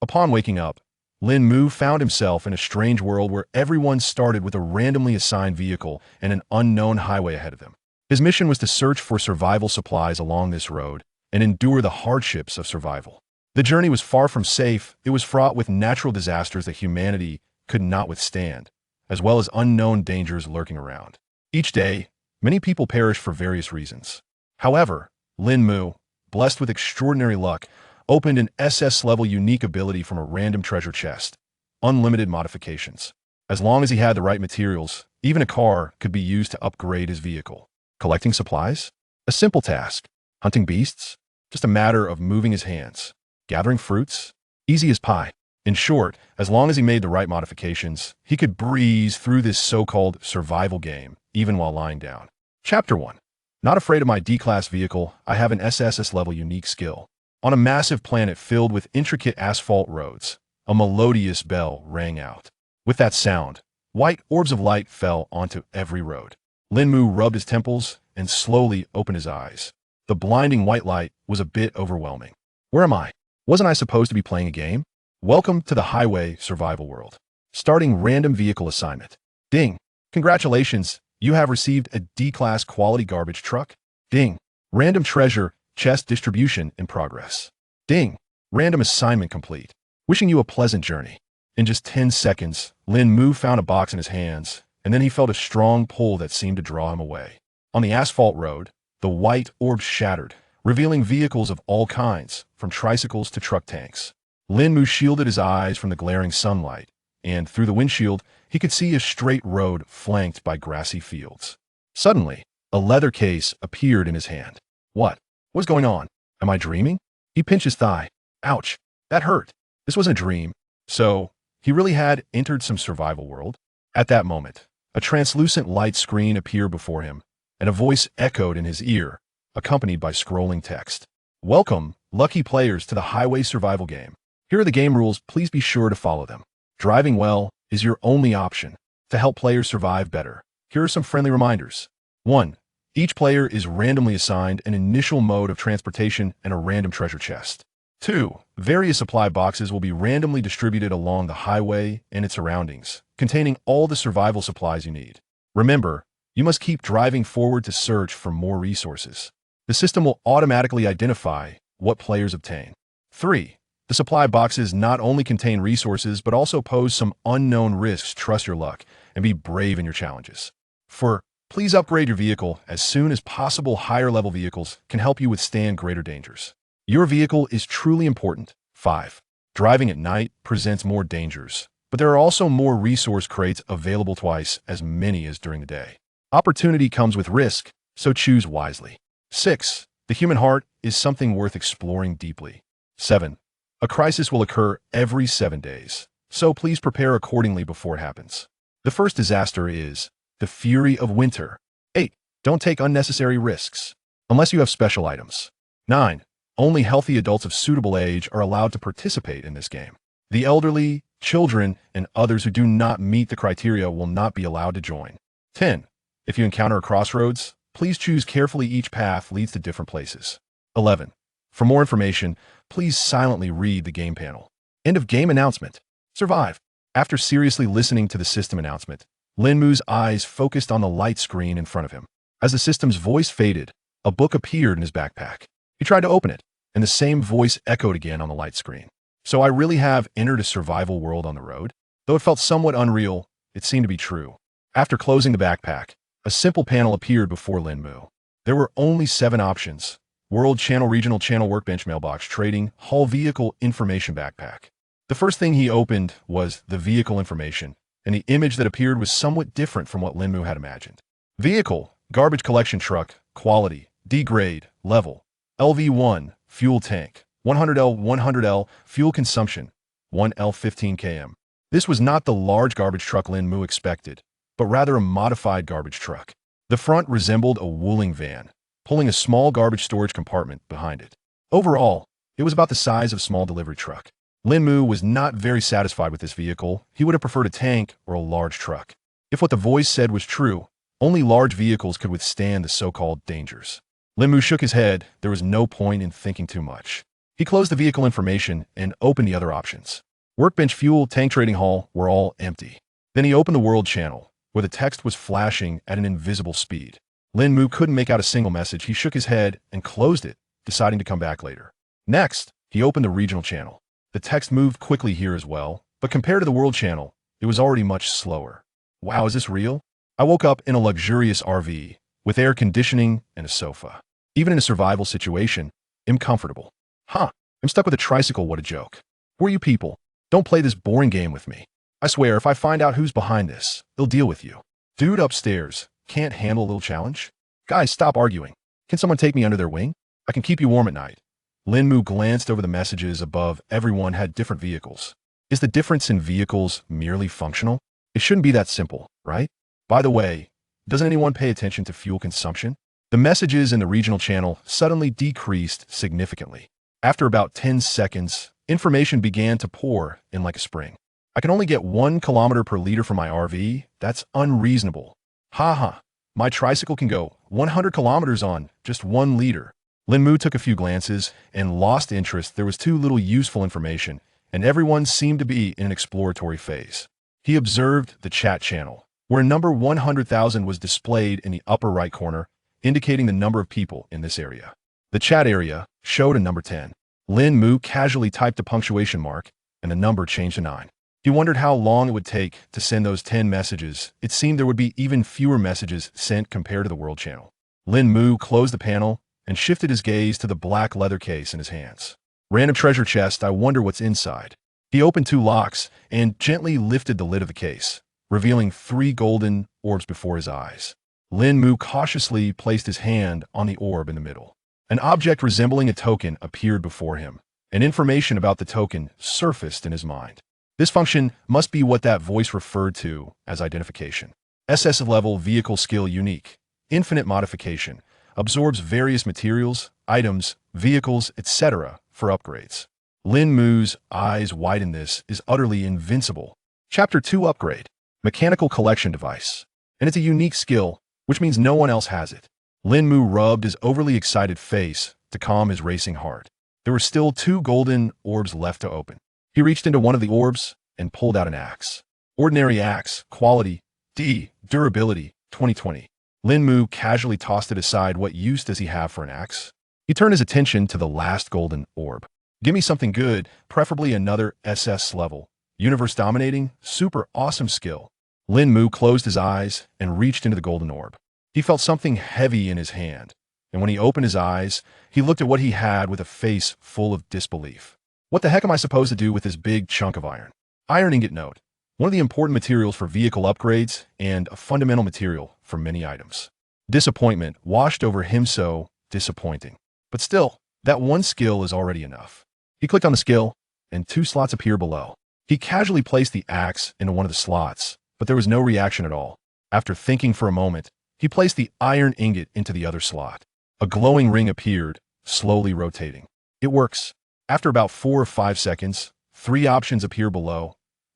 Upon waking up, Lín Mù found himself in a strange world where everyone started with a randomly assigned vehicle and an unknown highway ahead of them. His mission was to search for survival supplies along this road and endure the hardships of survival. The journey was far from safe. It was fraught with natural disasters that humanity could not withstand, as well as unknown dangers lurking around. Each day, many people perish for various reasons. However, Lín Mù, blessed with extraordinary luck, opened an SS-level unique ability from a random treasure chest, unlimited modifications. As long as he had the right materials, even a car could be used to upgrade his vehicle. Collecting supplies? A simple task. Hunting beasts? Just a matter of moving his hands. Gathering fruits? Easy as pie. In short, as long as he made the right modifications, he could breeze through this so-called survival game, even while lying down. Chapter 1. Not afraid of my D-class vehicle, I have an SSS-level unique skill. On a massive planet filled with intricate asphalt roads, a melodious bell rang out. With that sound, white orbs of light fell onto every road. Lín Mù rubbed his temples and slowly opened his eyes. The blinding white light was a bit overwhelming. Where am I? Wasn't I supposed to be playing a game? Welcome to the highway survival world. Starting random vehicle assignment. Ding. Congratulations, you have received a D-class quality garbage truck. Ding. Random treasure chest distribution in progress. Ding. Random assignment complete. Wishing you a pleasant journey. In just 10 seconds, Lín Mù found a box in his hands, and then he felt a strong pull that seemed to draw him away. On the asphalt road, the white orbs shattered, revealing vehicles of all kinds, from tricycles to truck tanks. Lín Mù shielded his eyes from the glaring sunlight, and through the windshield, he could see a straight road flanked by grassy fields. Suddenly, a leather case appeared in his hand. What? What's going on? Am I dreaming? He pinched his thigh. Ouch, that hurt. This wasn't a dream. So, he really had entered some survival world? At that moment, a translucent light screen appeared before him, and a voice echoed in his ear, accompanied by scrolling text. Welcome, lucky players, to the highway survival game. Here are the game rules, please be sure to follow them. Driving well is your only option. To help players survive better, here are some friendly reminders. 1. Each player is randomly assigned an initial mode of transportation and a random treasure chest. 2. Various supply boxes will be randomly distributed along the highway and its surroundings, containing all the survival supplies you need. Remember, you must keep driving forward to search for more resources. The system will automatically identify what players obtain. 3. The supply boxes not only contain resources but also pose some unknown risks. Trust your luck and be brave in your challenges. 4. Please upgrade your vehicle as soon as possible. Higher level vehicles can help you withstand greater dangers. Your vehicle is truly important. 5. Driving at night presents more dangers, but there are also more resource crates available, twice as many as during the day. Opportunity comes with risk, so choose wisely. 6. The human heart is something worth exploring deeply. 7. A crisis will occur every 7 days, so please prepare accordingly before it happens. The first disaster is the fury of winter. 8. Don't take unnecessary risks, unless you have special items. 9. Only healthy adults of suitable age are allowed to participate in this game. The elderly, children, and others who do not meet the criteria will not be allowed to join. 10. If you encounter a crossroads, please choose carefully. Each path leads to different places. 11. For more information, please silently read the game panel. End of game announcement. Survive. After seriously listening to the system announcement, Lín Mù's eyes focused on the light screen in front of him. As the system's voice faded, a book appeared in his backpack. He tried to open it, and the same voice echoed again on the light screen. So I really have entered a survival world on the road? Though it felt somewhat unreal, it seemed to be true. After closing the backpack, a simple panel appeared before Lín Mù. There were only 7 options: World Channel, Regional Channel, Workbench, Mailbox, Trading, Hull, Vehicle, Information, Backpack. The first thing he opened was the vehicle information, and the image that appeared was somewhat different from what Lín Mù had imagined. Vehicle, garbage collection truck, quality, D-grade, level, LV1, fuel tank, 100L, fuel consumption, 1L 15 km. This was not the large garbage truck Lín Mù expected, but rather a modified garbage truck. The front resembled a wooling van, pulling a small garbage storage compartment behind it. Overall, it was about the size of a small delivery truck. Lín Mù was not very satisfied with this vehicle. He would have preferred a tank or a large truck. If what the voice said was true, only large vehicles could withstand the so-called dangers. Lín Mù shook his head. There was no point in thinking too much. He closed the vehicle information and opened the other options. Workbench, fuel, tank, trading hall were all empty. Then he opened the world channel, where the text was flashing at an invisible speed. Lín Mù couldn't make out a single message. He shook his head and closed it, deciding to come back later. Next, he opened the regional channel. The text moved quickly here as well, but compared to the world channel, it was already much slower. Wow, is this real? I woke up in a luxurious RV, with air conditioning and a sofa. Even in a survival situation, I'm comfortable. Huh, I'm stuck with a tricycle, what a joke. Who are you people? Don't play this boring game with me. I swear, if I find out who's behind this, they'll deal with you. Dude upstairs, can't handle a little challenge? Guys, stop arguing. Can someone take me under their wing? I can keep you warm at night. Lín Mù glanced over the messages above. Everyone had different vehicles. Is the difference in vehicles merely functional? It shouldn't be that simple, right? By the way, doesn't anyone pay attention to fuel consumption? The messages in the regional channel suddenly decreased significantly. After about 10 seconds, information began to pour in like a spring. I can only get 1 kilometer per liter from my RV. That's unreasonable. Haha, my tricycle can go 100 kilometers on just 1 liter. Lín Mù took a few glances and lost interest. There was too little useful information, and everyone seemed to be in an exploratory phase. He observed the chat channel, where number 100,000 was displayed in the upper right corner, indicating the number of people in this area. The chat area showed a number 10. Lín Mù casually typed a punctuation mark, and the number changed to 9. He wondered how long it would take to send those 10 messages. It seemed there would be even fewer messages sent compared to the world channel. Lín Mù closed the panel and shifted his gaze to the black leather case in his hands. Random treasure chest, I wonder what's inside. He opened 2 locks and gently lifted the lid of the case, revealing 3 golden orbs before his eyes. Lín Mù cautiously placed his hand on the orb in the middle. An object resembling a token appeared before him, and information about the token surfaced in his mind. This function must be what that voice referred to as identification. SS level vehicle skill unique. Infinite modification. Absorbs various materials, items, vehicles, etc. for upgrades. Lín Mu's eyes widened. This is utterly invincible. Chapter 2 Upgrade. Mechanical collection device. And it's a unique skill, which means no one else has it. Lín Mù rubbed his overly excited face to calm his racing heart. There were still 2 golden orbs left to open. He reached into one of the orbs and pulled out an axe. Ordinary axe, quality, D, durability, 2020. Lín Mù casually tossed it aside. What use does he have for an axe? He turned his attention to the last golden orb. Give me something good, preferably another SS level. Universe dominating, super awesome skill. Lín Mù closed his eyes and reached into the golden orb. He felt something heavy in his hand, and when he opened his eyes, he looked at what he had with a face full of disbelief. What the heck am I supposed to do with this big chunk of iron? Iron ingot note. One of the important materials for vehicle upgrades and a fundamental material for many items. Disappointment washed over him. So disappointing. But still, that one skill is already enough. He clicked on the skill, and 2 slots appear below. He casually placed the axe into one of the slots, but there was no reaction at all. After thinking for a moment, he placed the iron ingot into the other slot. A glowing ring appeared, slowly rotating. It works. After about 4 or 5 seconds, 3 options appear below.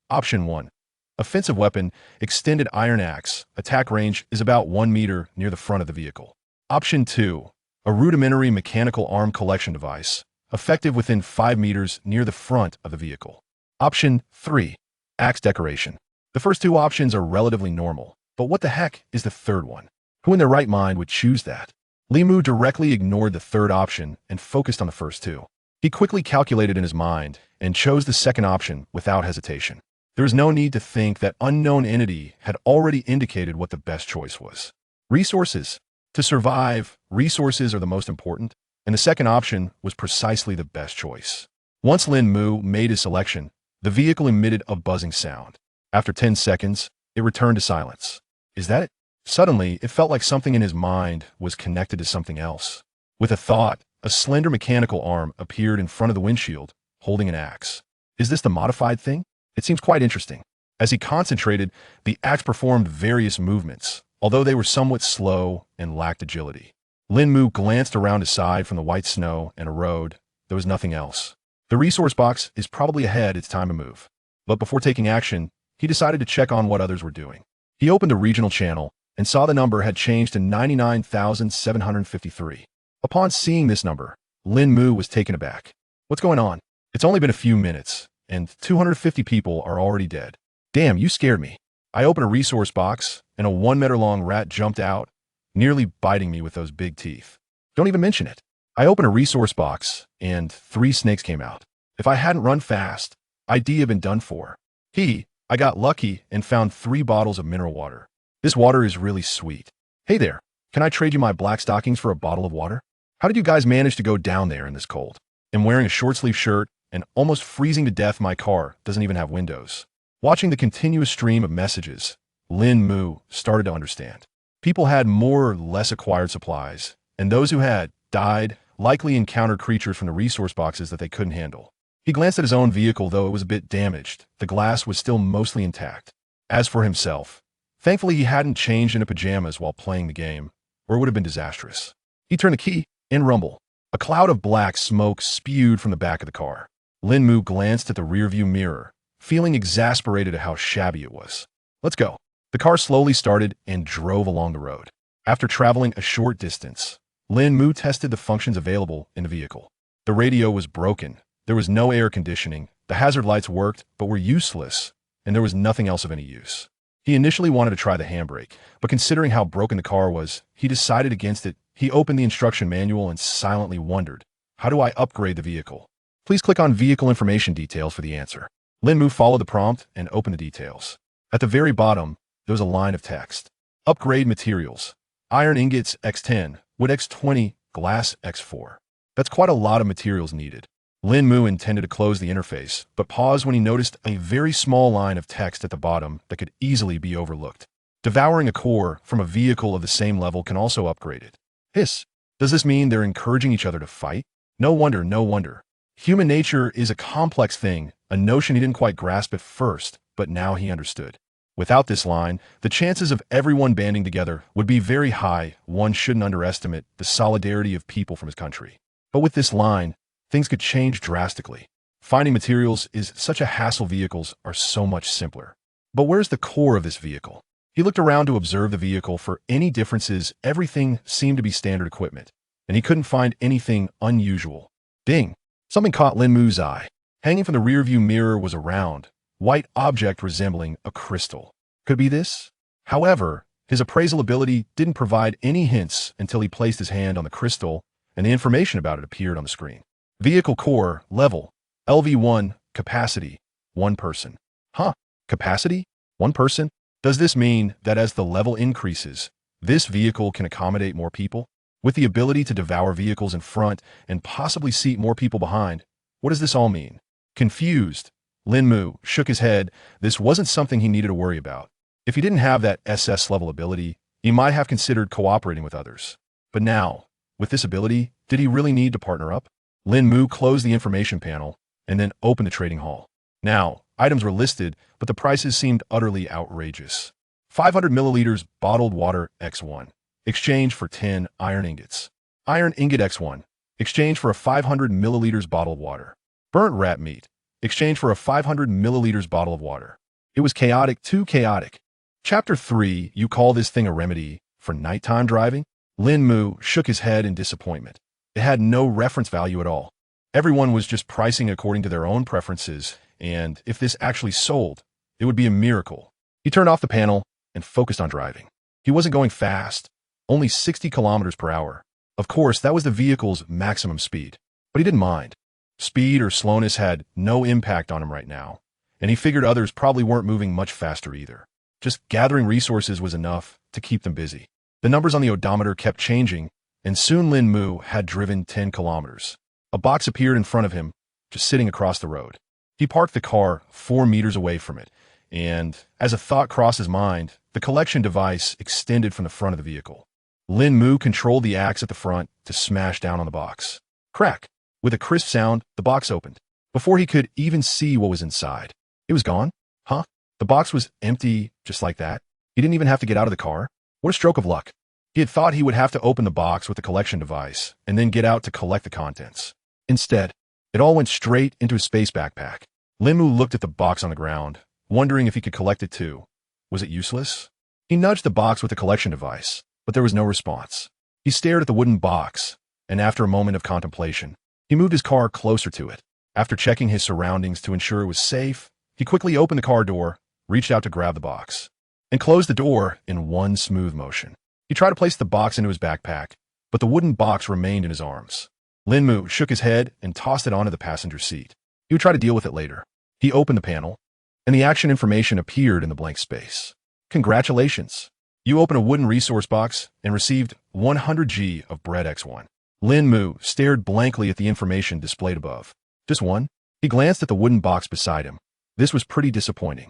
Option 1. Offensive weapon, extended iron axe. Attack range is about 1 meter near the front of the vehicle. Option 2. A rudimentary mechanical arm collection device. Effective within 5 meters near the front of the vehicle. Option 3. Axe decoration. The first 2 options are relatively normal, but what the heck is the third one? Who in their right mind would choose that? Lín Mù directly ignored the third option and focused on the first 2. He quickly calculated in his mind and chose the second option without hesitation. There was no need to think. That unknown entity had already indicated what the best choice was. Resources. To survive, resources are the most important, and the second option was precisely the best choice. Once Lín Mù made his selection, the vehicle emitted a buzzing sound. After 10 seconds, it returned to silence. Is that it? Suddenly, it felt like something in his mind was connected to something else. With a thought, a slender mechanical arm appeared in front of the windshield, holding an axe. Is this the modified thing? It seems quite interesting. As he concentrated, the axe performed various movements, although they were somewhat slow and lacked agility. Lín Mù glanced around aside from the white snow and a road. There was nothing else. The resource box is probably ahead. It's time to move. But before taking action, he decided to check on what others were doing. He opened a regional channel and saw the number had changed to 99,753. Upon seeing this number, Lín Mù was taken aback. What's going on? It's only been a few minutes, and 250 people are already dead. Damn, you scared me. I opened a resource box, and a 1-meter-long rat jumped out, nearly biting me with those big teeth. Don't even mention it. I opened a resource box, and 3 snakes came out. If I hadn't run fast, I'd have been done for. I got lucky and found 3 bottles of mineral water. This water is really sweet. Hey there, can I trade you my black stockings for a bottle of water? How did you guys manage to go down there in this cold? I'm wearing a short-sleeve shirt and almost freezing to death. My car doesn't even have windows. Watching the continuous stream of messages, Lín Mù started to understand. People had more or less acquired supplies, and those who had died likely encountered creatures from the resource boxes that they couldn't handle. He glanced at his own vehicle, though it was a bit damaged. The glass was still mostly intact. As for himself, thankfully he hadn't changed into pajamas while playing the game, or it would have been disastrous. He turned the key and rumble. A cloud of black smoke spewed from the back of the car. Lín Mù glanced at the rearview mirror, feeling exasperated at how shabby it was. Let's go. The car slowly started and drove along the road. After traveling a short distance, Lín Mù tested the functions available in the vehicle. The radio was broken. There was no air conditioning. The hazard lights worked, but were useless, and there was nothing else of any use. He initially wanted to try the handbrake, but considering how broken the car was, he decided against it. He opened the instruction manual and silently wondered, how do I upgrade the vehicle? Please click on Vehicle Information Details for the answer. Lín Mù followed the prompt and opened the details. At the very bottom, there was a line of text. Upgrade materials. Iron ingots X10, wood X20, glass X4. That's quite a lot of materials needed. Lín Mù intended to close the interface, but paused when he noticed a very small line of text at the bottom that could easily be overlooked. Devouring a core from a vehicle of the same level can also upgrade it. Hiss. Does this mean they're encouraging each other to fight? No wonder, no wonder. Human nature is a complex thing, a notion he didn't quite grasp at first, but now he understood. Without this line, the chances of everyone banding together would be very high. One shouldn't underestimate the solidarity of people from his country. But with this line, things could change drastically. Finding materials is such a hassle. Vehicles are so much simpler. But where's the core of this vehicle? He looked around to observe the vehicle for any differences. Everything seemed to be standard equipment, and he couldn't find anything unusual. Ding! Something caught Lín Mu's eye. Hanging from the rearview mirror was a round, white object resembling a crystal. Could it be this? However, his appraisal ability didn't provide any hints until he placed his hand on the crystal, and the information about it appeared on the screen. Vehicle core, level, LV1, capacity, 1 person. Huh, capacity? 1 person? Does this mean that as the level increases, this vehicle can accommodate more people? With the ability to devour vehicles in front and possibly seat more people behind, what does this all mean? Confused, Lín Mù shook his head. This wasn't something he needed to worry about. If he didn't have that SS level ability, he might have considered cooperating with others. But now, with this ability, did he really need to partner up? Lín Mù closed the information panel and then opened the trading hall. Now, items were listed, but the prices seemed utterly outrageous. 500 milliliters bottled water X1. Exchange for 10 iron ingots. Iron ingot X1. Exchange for a 500 milliliters bottle of water. Burnt rat meat. Exchange for a 500 milliliters bottle of water. It was chaotic, too chaotic. Chapter 3, you call this thing a remedy for nighttime driving? Lín Mù shook his head in disappointment. It had no reference value at all. Everyone was just pricing according to their own preferences, and if this actually sold, it would be a miracle. He turned off the panel and focused on driving. He wasn't going fast, only 60 kilometers per hour. Of course, that was the vehicle's maximum speed, but he didn't mind. Speed or slowness had no impact on him right now, and he figured others probably weren't moving much faster either. Just gathering resources was enough to keep them busy. The numbers on the odometer kept changing, and soon Lín Mù had driven 10 kilometers. A box appeared in front of him, just sitting across the road. He parked the car 4 meters away from it, and as a thought crossed his mind, the collection device extended from the front of the vehicle. Lín Mù controlled the axe at the front to smash down on the box. Crack! With a crisp sound, the box opened. Before he could even see what was inside, it was gone. Huh? The box was empty, just like that. He didn't even have to get out of the car. What a stroke of luck. He had thought he would have to open the box with the collection device and then get out to collect the contents. Instead, it all went straight into his space backpack. Lín Mù looked at the box on the ground, wondering if he could collect it too. Was it useless? He nudged the box with the collection device, but there was no response. He stared at the wooden box, and after a moment of contemplation, He moved his car closer to it. After checking his surroundings to ensure it was safe, he quickly opened the car door, reached out to grab the box, and closed the door in one smooth motion. He tried to place the box into his backpack, but the wooden box remained in his arms. Lín Mù shook his head and tossed it onto the passenger seat. He would try to deal with it later. He opened the panel, and the action information appeared in the blank space. Congratulations! You opened a wooden resource box and received 100G of bread X1. Lín Mù stared blankly at the information displayed above. Just one? He glanced at the wooden box beside him. This was pretty disappointing.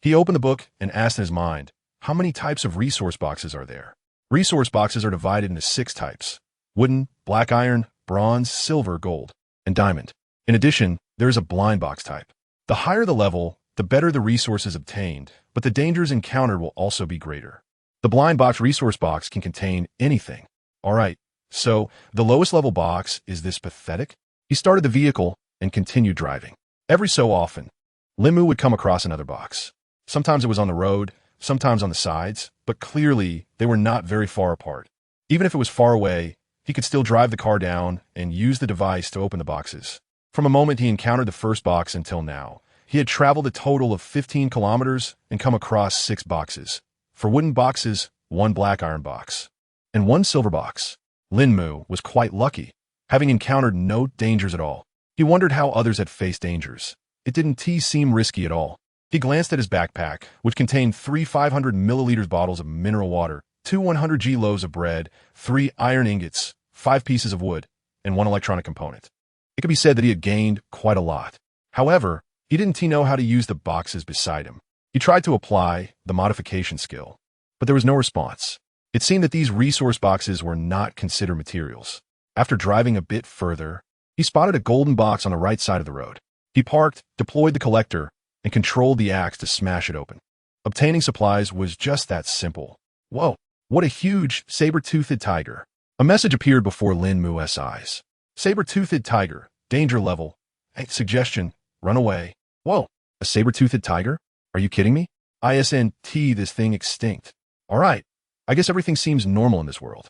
He opened the book and asked in his mind, how many types of resource boxes are there? Resource boxes are divided into 6 types: wooden, black iron, bronze, silver, gold, and diamond. In addition, there is a blind box type. The higher the level, the better the resources obtained, but the dangers encountered will also be greater. The blind box resource box can contain anything. Alright, so the lowest level box is this pathetic? He started the vehicle and continued driving. Every so often, Lín Mù would come across another box. Sometimes it was on the road, sometimes on the sides, but clearly they were not very far apart. Even if it was far away, he could still drive the car down and use the device to open the boxes. From the moment he encountered the first box until now, he had traveled a total of 15 kilometers and come across 6 boxes. For wooden boxes, 1 black iron box, and 1 silver box. Lín Mù was quite lucky, having encountered no dangers at all. He wondered how others had faced dangers. It didn't seem risky at all. He glanced at his backpack, which contained 3 500 milliliters bottles of mineral water, 2 100G loaves of bread, 3 iron ingots, 5 pieces of wood, and 1 electronic component. It could be said that he had gained quite a lot. However, he didn't know how to use the boxes beside him. He tried to apply the modification skill, but there was no response. It seemed that these resource boxes were not considered materials. After driving a bit further, he spotted a golden box on the right side of the road. He parked, deployed the collector, and controlled the axe to smash it open. Obtaining supplies was just that simple. Whoa, what a huge saber-toothed tiger. A message appeared before Lín Mù's eyes. Saber-toothed tiger, danger level. Hey, suggestion, run away. Whoa, a saber-toothed tiger? Are you kidding me? ISNT, this thing extinct. Alright, I guess everything seems normal in this world.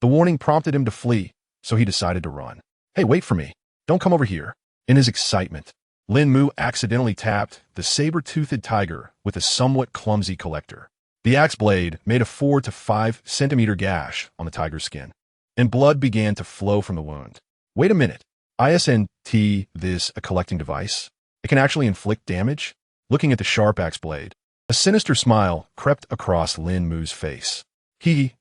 The warning prompted him to flee, so he decided to run. Hey, wait for me. Don't come over here. In his excitement, Lín Mù accidentally tapped the saber-toothed tiger with a somewhat clumsy collector. The axe blade made a 4 to 5 centimeter gash on the tiger's skin, and blood began to flow from the wound. Wait a minute. ISNT, this a collecting device? It can actually inflict damage? Looking at the sharp axe blade, a sinister smile crept across Lín Mù's face.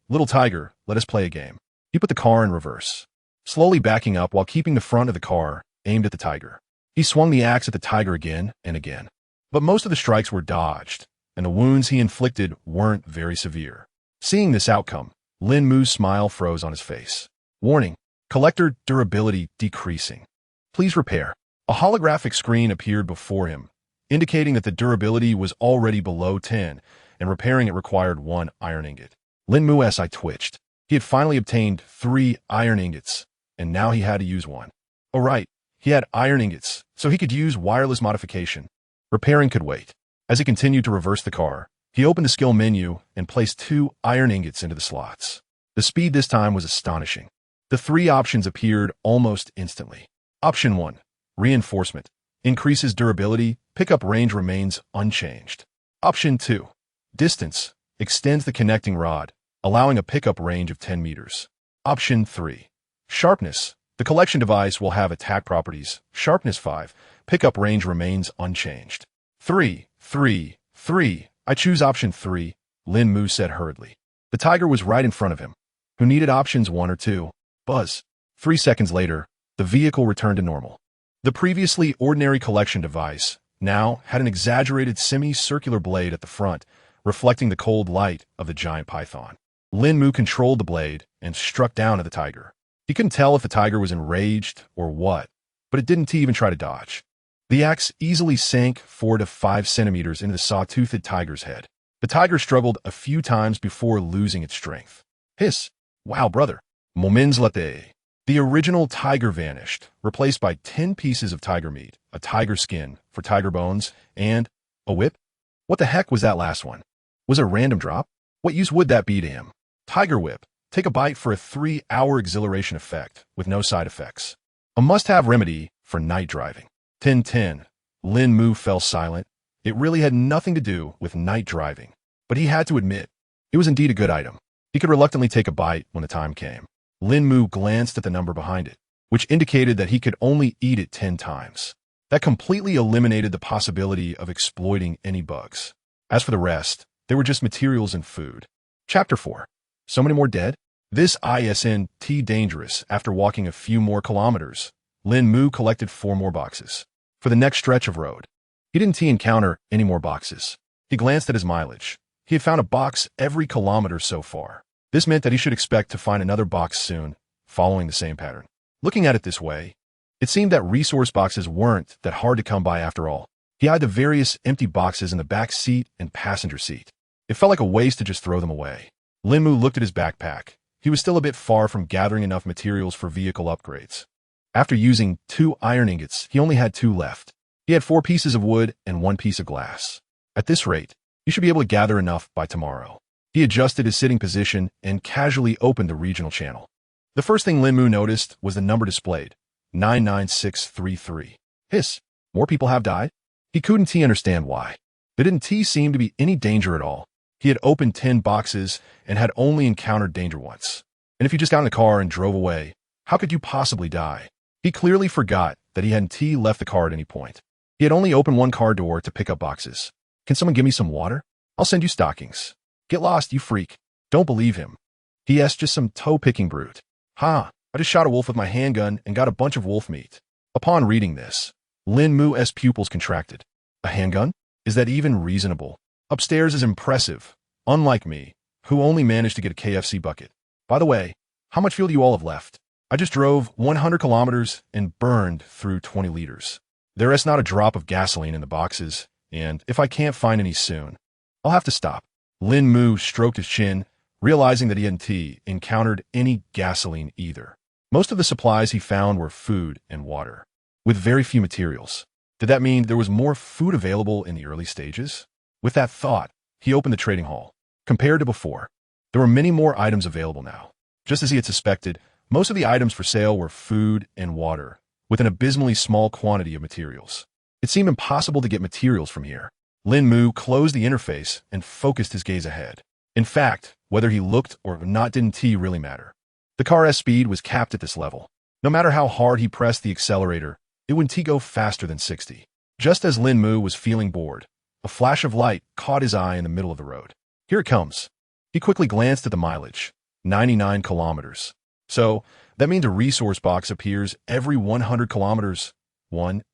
Little tiger, let us play a game. He put the car in reverse, slowly backing up while keeping the front of the car aimed at the tiger. He swung the axe at the tiger again and again. But most of the strikes were dodged, and the wounds he inflicted weren't very severe. Seeing this outcome, Lín Mù's smile froze on his face. Warning, collector durability decreasing. Please repair. A holographic screen appeared before him, indicating that the durability was already below 10, and repairing it required 1 iron ingot. Lín Mù's eye twitched. He had finally obtained 3 iron ingots, and now he had to use 1. Oh right, he had iron ingots, so he could use wireless modification. Repairing could wait. As he continued to reverse the car, he opened the skill menu and placed 2 iron ingots into the slots. The speed this time was astonishing. The 3 options appeared almost instantly. Option 1, reinforcement, increases durability, pickup range remains unchanged. Option 2, distance, extends the connecting rod, allowing a pickup range of 10 meters. Option 3, sharpness, the collection device will have attack properties, sharpness 5, pickup range remains unchanged. 3. I choose option 3, Lín Mù said hurriedly. The tiger was right in front of him, who needed options 1 or 2. Buzz. 3 seconds later, the vehicle returned to normal. The previously ordinary collection device now had an exaggerated semicircular blade at the front, reflecting the cold light of the giant python. Lín Mù controlled the blade and struck down at the tiger. He couldn't tell if the tiger was enraged or what, but it didn't even try to dodge. The axe easily sank 4 to 5 centimeters into the saw-toothed tiger's head. The tiger struggled a few times before losing its strength. Hiss! Wow, brother! Moments later, the original tiger vanished, replaced by 10 pieces of tiger meat, a tiger skin for tiger bones, and a whip? What the heck was that last one? Was it a random drop? What use would that be to him? Tiger whip. Take a bite for a 3-hour exhilaration effect with no side effects. A must-have remedy for night driving. 10:10. Lín Mù fell silent. It really had nothing to do with night driving, but he had to admit, it was indeed a good item. He could reluctantly take a bite when the time came. Lín Mù glanced at the number behind it, which indicated that he could only eat it 10 times. That completely eliminated the possibility of exploiting any bugs. As for the rest, they were just materials and food. Chapter 4. So many more dead? This isn't dangerous. After walking a few more kilometers, Lín Mù collected 4 more boxes. For the next stretch of road, he didn't encounter any more boxes. He glanced at his mileage. He had found a box every kilometer so far. This meant that he should expect to find another box soon, following the same pattern. Looking at it this way, it seemed that resource boxes weren't that hard to come by after all. He eyed the various empty boxes in the back seat and passenger seat. It felt like a waste to just throw them away. Lín Mù looked at his backpack. He was still a bit far from gathering enough materials for vehicle upgrades. After using 2 iron ingots, he only had 2 left. He had 4 pieces of wood and 1 piece of glass. At this rate, he should be able to gather enough by tomorrow. He adjusted his sitting position and casually opened the regional channel. The first thing Lín Mù noticed was the number displayed, 99633. Hiss, more people have died? He couldn't understand why. There didn't seem to be any danger at all. He had opened 10 boxes and had only encountered danger once. And if you just got in the car and drove away, how could you possibly die? He clearly forgot that he hadn't left the car at any point. He had only opened 1 car door to pick up boxes. Can someone give me some water? I'll send you stockings. Get lost, you freak. Don't believe him. He asked just some toe-picking brute. Ha, I just shot a wolf with my handgun and got a bunch of wolf meat. Upon reading this, Lín Mu's pupils contracted. A handgun? Is that even reasonable? Upstairs is impressive, unlike me, who only managed to get a KFC bucket. By the way, how much fuel do you all have left? I just drove 100 kilometers and burned through 20 liters. There is not a drop of gasoline in the boxes, and if I can't find any soon, I'll have to stop. Lín Mù stroked his chin, realizing that he hadn't encountered any gasoline either. Most of the supplies he found were food and water, with very few materials. Did that mean there was more food available in the early stages? With that thought, he opened the trading hall. Compared to before, there were many more items available now. Just as he had suspected, most of the items for sale were food and water, with an abysmally small quantity of materials. It seemed impossible to get materials from here. Lín Mù closed the interface and focused his gaze ahead. In fact, whether he looked or not didn't really matter. The car's speed was capped at this level. No matter how hard he pressed the accelerator, it wouldn't go faster than 60. Just as Lín Mù was feeling bored, a flash of light caught his eye in the middle of the road. Here it comes. He quickly glanced at the mileage, 99 kilometers. So, that means a resource box appears every 100 kilometers.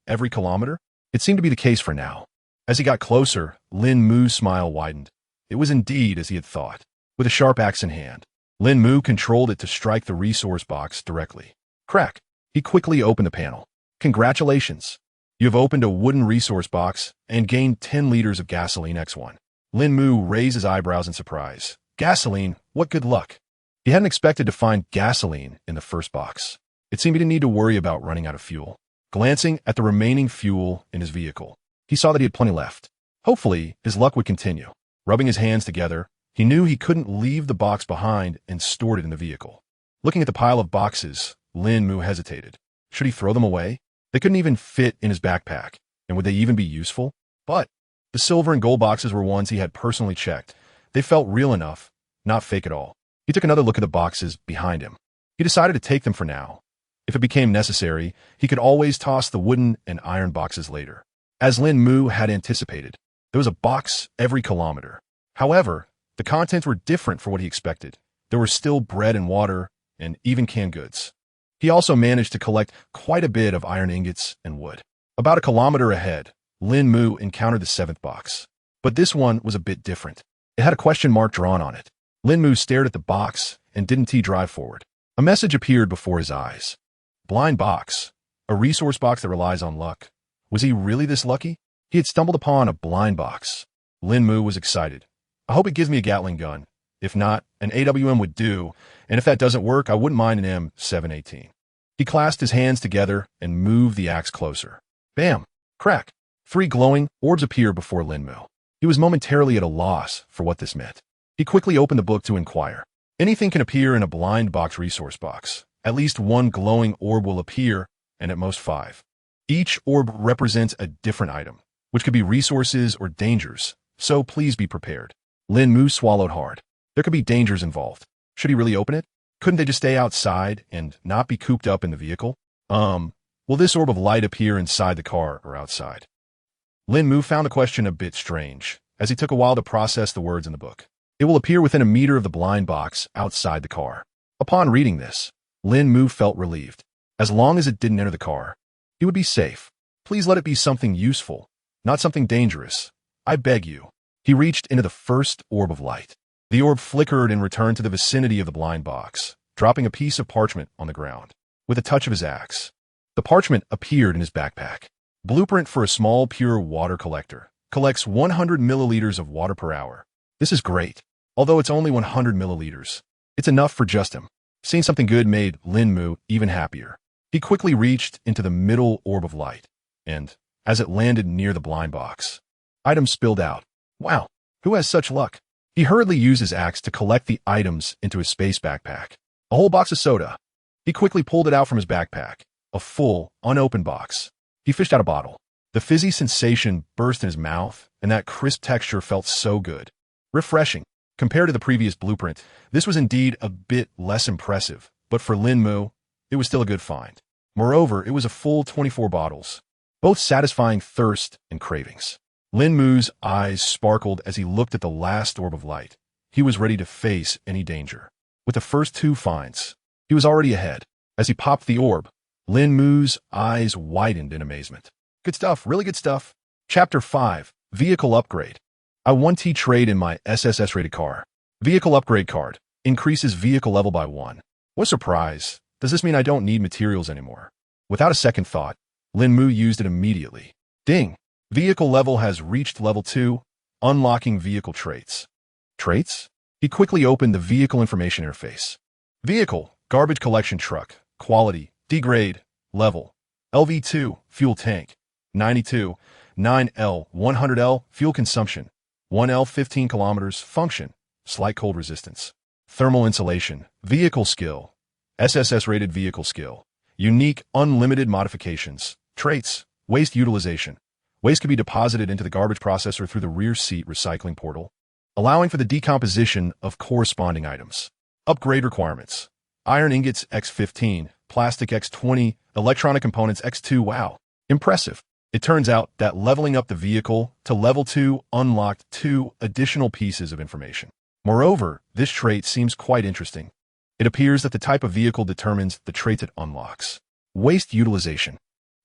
Every kilometer? It seemed to be the case for now. As he got closer, Lín Mu's smile widened. It was indeed as he had thought. With a sharp axe in hand, Lín Mù controlled it to strike the resource box directly. Crack! He quickly opened the panel. Congratulations! You have opened a wooden resource box and gained 10 liters of gasoline X1. Lín Mù raised his eyebrows in surprise. Gasoline? What good luck! He hadn't expected to find gasoline in the first box. It seemed he didn't need to worry about running out of fuel. Glancing at the remaining fuel in his vehicle, he saw that he had plenty left. Hopefully, his luck would continue. Rubbing his hands together, he knew he couldn't leave the box behind and stored it in the vehicle. Looking at the pile of boxes, Lín Mù hesitated. Should he throw them away? They couldn't even fit in his backpack, and would they even be useful? But the silver and gold boxes were ones he had personally checked. They felt real enough, not fake at all. He took another look at the boxes behind him. He decided to take them for now. If it became necessary, he could always toss the wooden and iron boxes later. As Lín Mù had anticipated, there was a box every kilometer. However, the contents were different from what he expected. There were still bread and water, and even canned goods. He also managed to collect quite a bit of iron ingots and wood. About a kilometer ahead, Lín Mù encountered the 7th box. But this one was a bit different. It had a question mark drawn on it. Lín Mù stared at the box and didn't drive forward. A message appeared before his eyes. Blind box. A resource box that relies on luck. Was he really this lucky? He had stumbled upon a blind box. Lín Mù was excited. I hope it gives me a Gatling gun. If not, an AWM would do, and if that doesn't work, I wouldn't mind an M718. He clasped his hands together and moved the axe closer. Bam! Crack! 3 glowing orbs appeared before Lín Mù. He was momentarily at a loss for what this meant. He quickly opened the book to inquire. Anything can appear in a blind box resource box. At least 1 glowing orb will appear, and at most 5. Each orb represents a different item, which could be resources or dangers, so please be prepared. Lín Mù swallowed hard. There could be dangers involved. Should he really open it? Couldn't they just stay outside and not be cooped up in the vehicle? Will this orb of light appear inside the car or outside? Lín Mù found the question a bit strange, as he took a while to process the words in the book. It will appear within a meter of the blind box outside the car. Upon reading this, Lín Mù felt relieved. As long as it didn't enter the car, he would be safe. Please let it be something useful, not something dangerous. I beg you. He reached into the first orb of light. The orb flickered and returned to the vicinity of the blind box, dropping a piece of parchment on the ground. With a touch of his axe, the parchment appeared in his backpack. Blueprint for a small pure water collector. Collects 100 milliliters of water per hour. This is great. Although it's only 100 milliliters, it's enough for just him. Seeing something good made Lín Mù even happier. He quickly reached into the middle orb of light, and, as it landed near the blind box, items spilled out. Wow, who has such luck? He hurriedly used his axe to collect the items into his space backpack. A whole box of soda. He quickly pulled it out from his backpack. A full, unopened box. He fished out a bottle. The fizzy sensation burst in his mouth, and that crisp texture felt so good. Refreshing. Compared to the previous blueprint, this was indeed a bit less impressive, but for Lín Mù, it was still a good find. Moreover, it was a full 24 bottles, both satisfying thirst and cravings. Lín Mu's eyes sparkled as he looked at the last orb of light. He was ready to face any danger. With the first 2 finds, he was already ahead. As he popped the orb, Lín Mu's eyes widened in amazement. Good stuff, really good stuff. Chapter 5, Vehicle Upgrade. I 1T trade in my SSS-rated car. Vehicle Upgrade card. Increases vehicle level by 1. What a surprise. Does this mean I don't need materials anymore? Without a second thought, Lín Mù used it immediately. Ding! Vehicle level has reached level 2, unlocking vehicle traits. Traits? He quickly opened the vehicle information interface. Vehicle, garbage collection truck, quality, D-grade, level, LV2, fuel tank, 92, 9L, 100L, fuel consumption, 1L, 15 kilometers, function, slight cold resistance, thermal insulation, vehicle skill, SSS-rated vehicle skill, unique, unlimited modifications, traits, waste utilization. Waste can be deposited into the garbage processor through the rear seat recycling portal, allowing for the decomposition of corresponding items. Upgrade requirements. Iron ingots X15, plastic X20, electronic components X2. Wow, impressive. It turns out that leveling up the vehicle to level 2 unlocked 2 additional pieces of information. Moreover, this trait seems quite interesting. It appears that the type of vehicle determines the traits it unlocks. Waste utilization.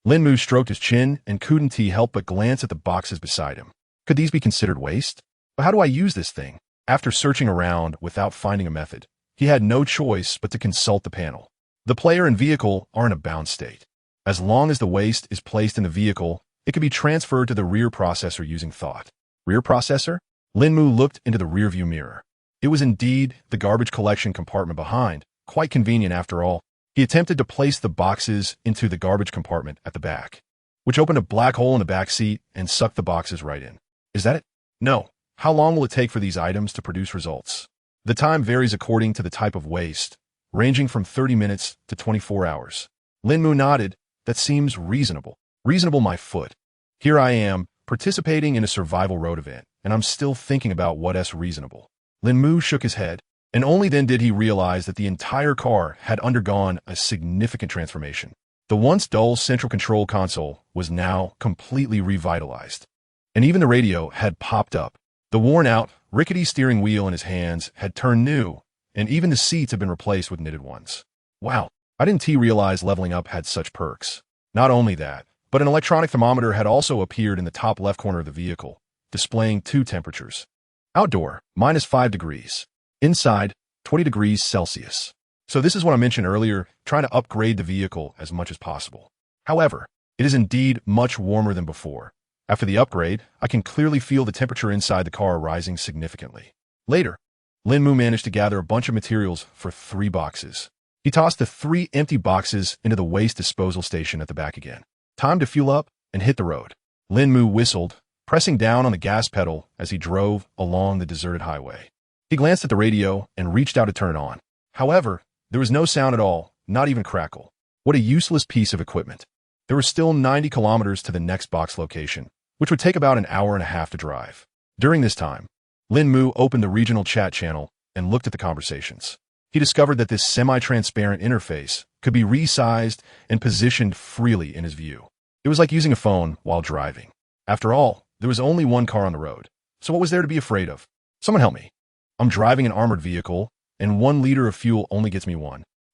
Lín Mù stroked his chin and couldn't help but glance at the boxes beside him. Could these be considered waste? But how do I use this thing? After searching around without finding a method, he had no choice but to consult the panel. The player and vehicle are in a bound state. As long as the waste is placed in the vehicle, it can be transferred to the rear processor using thought. Rear processor? Lín Mù looked into the rearview mirror. It was indeed the garbage collection compartment behind, quite convenient after all. He attempted to place the boxes into the garbage compartment at the back, which opened a black hole in the back seat and sucked the boxes right in. Is that it? No. How long will it take for these items to produce results? The time varies according to the type of waste, ranging from 30 minutes to 24 hours. Lín Mù nodded. That seems reasonable. Reasonable, my foot. Here I am, participating in a survival road event, and I'm still thinking about what's reasonable. Lín Mù shook his head, and only then did he realize that the entire car had undergone a significant transformation. The once dull central control console was now completely revitalized, and even the radio had popped up. The worn-out, rickety steering wheel in his hands had turned new, and even the seats had been replaced with knitted ones. Wow, I didn't realize leveling up had such perks. Not only that, but an electronic thermometer had also appeared in the top left corner of the vehicle, displaying 2 temperatures. Outdoor, -5 degrees. Inside, 20 degrees Celsius. So this is what I mentioned earlier, trying to upgrade the vehicle as much as possible. However, it is indeed much warmer than before. After the upgrade, I can clearly feel the temperature inside the car rising significantly. Later, Lín Mù managed to gather a bunch of materials for 3 boxes. He tossed the 3 empty boxes into the waste disposal station at the back again. Time to fuel up and hit the road. Lín Mù whistled, pressing down on the gas pedal as he drove along the deserted highway. He glanced at the radio and reached out to turn it on. However, there was no sound at all, not even crackle. What a useless piece of equipment. There were still 90 kilometers to the next box location, which would take about an hour and a half to drive. During this time, Lín Mù opened the regional chat channel and looked at the conversations. He discovered that this semi-transparent interface could be resized and positioned freely in his view. It was like using a phone while driving. After all, there was only one car on the road, so what was there to be afraid of? Someone help me. I'm driving an armored vehicle, and 1 liter of fuel only gets me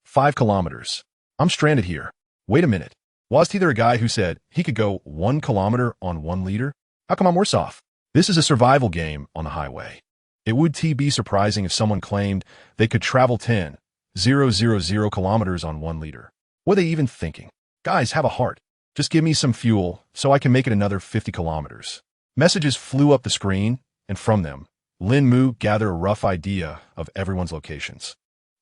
5 kilometers. I'm stranded here. Wait a minute. Was he there a guy who said he could go 1 kilometer on 1 liter? How come I'm worse off? This is a survival game on the highway. It would be surprising if someone claimed they could travel 10,000 kilometers on 1 liter. What are they even thinking? Guys, have a heart. Just give me some fuel so I can make it another 50 kilometers. Messages flew up the screen, and from them, Lín Mù gathered a rough idea of everyone's locations.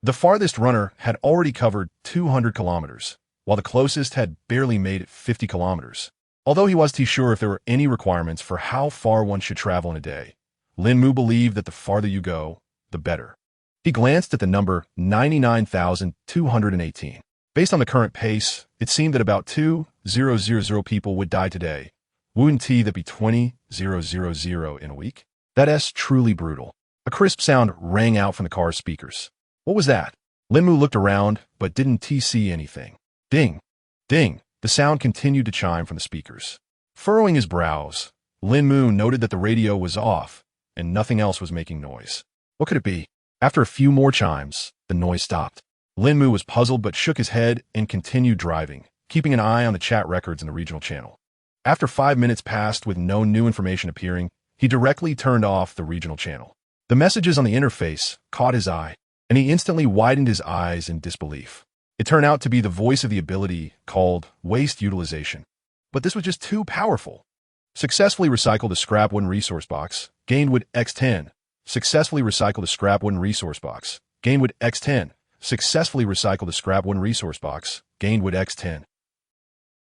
The farthest runner had already covered 200 kilometers, while the closest had barely made it 50 kilometers. Although he wasn't sure if there were any requirements for how far one should travel in a day, Lín Mù believed that the farther you go, the better. He glanced at the number 99,218. Based on the current pace, it seemed that about 2,000 people would die today. Wouldn't that be 20,000 in a week? That's truly brutal. A crisp sound rang out from the car's speakers. What was that? Lín Mù looked around, but didn't see anything. Ding! Ding! The sound continued to chime from the speakers. Furrowing his brows, Lín Mù noted that the radio was off, and nothing else was making noise. What could it be? After a few more chimes, the noise stopped. Lín Mù was puzzled but shook his head and continued driving, keeping an eye on the chat records in the regional channel. After 5 minutes passed with no new information appearing, he directly turned off the regional channel. The messages on the interface caught his eye, and he instantly widened his eyes in disbelief. It turned out to be the voice of the ability called waste utilization. But this was just too powerful. Successfully recycled a scrap wooden resource box, gained with X10. Successfully recycled a scrap wooden resource box, gained with X10. Successfully recycled a scrap wooden resource box, gained with X10.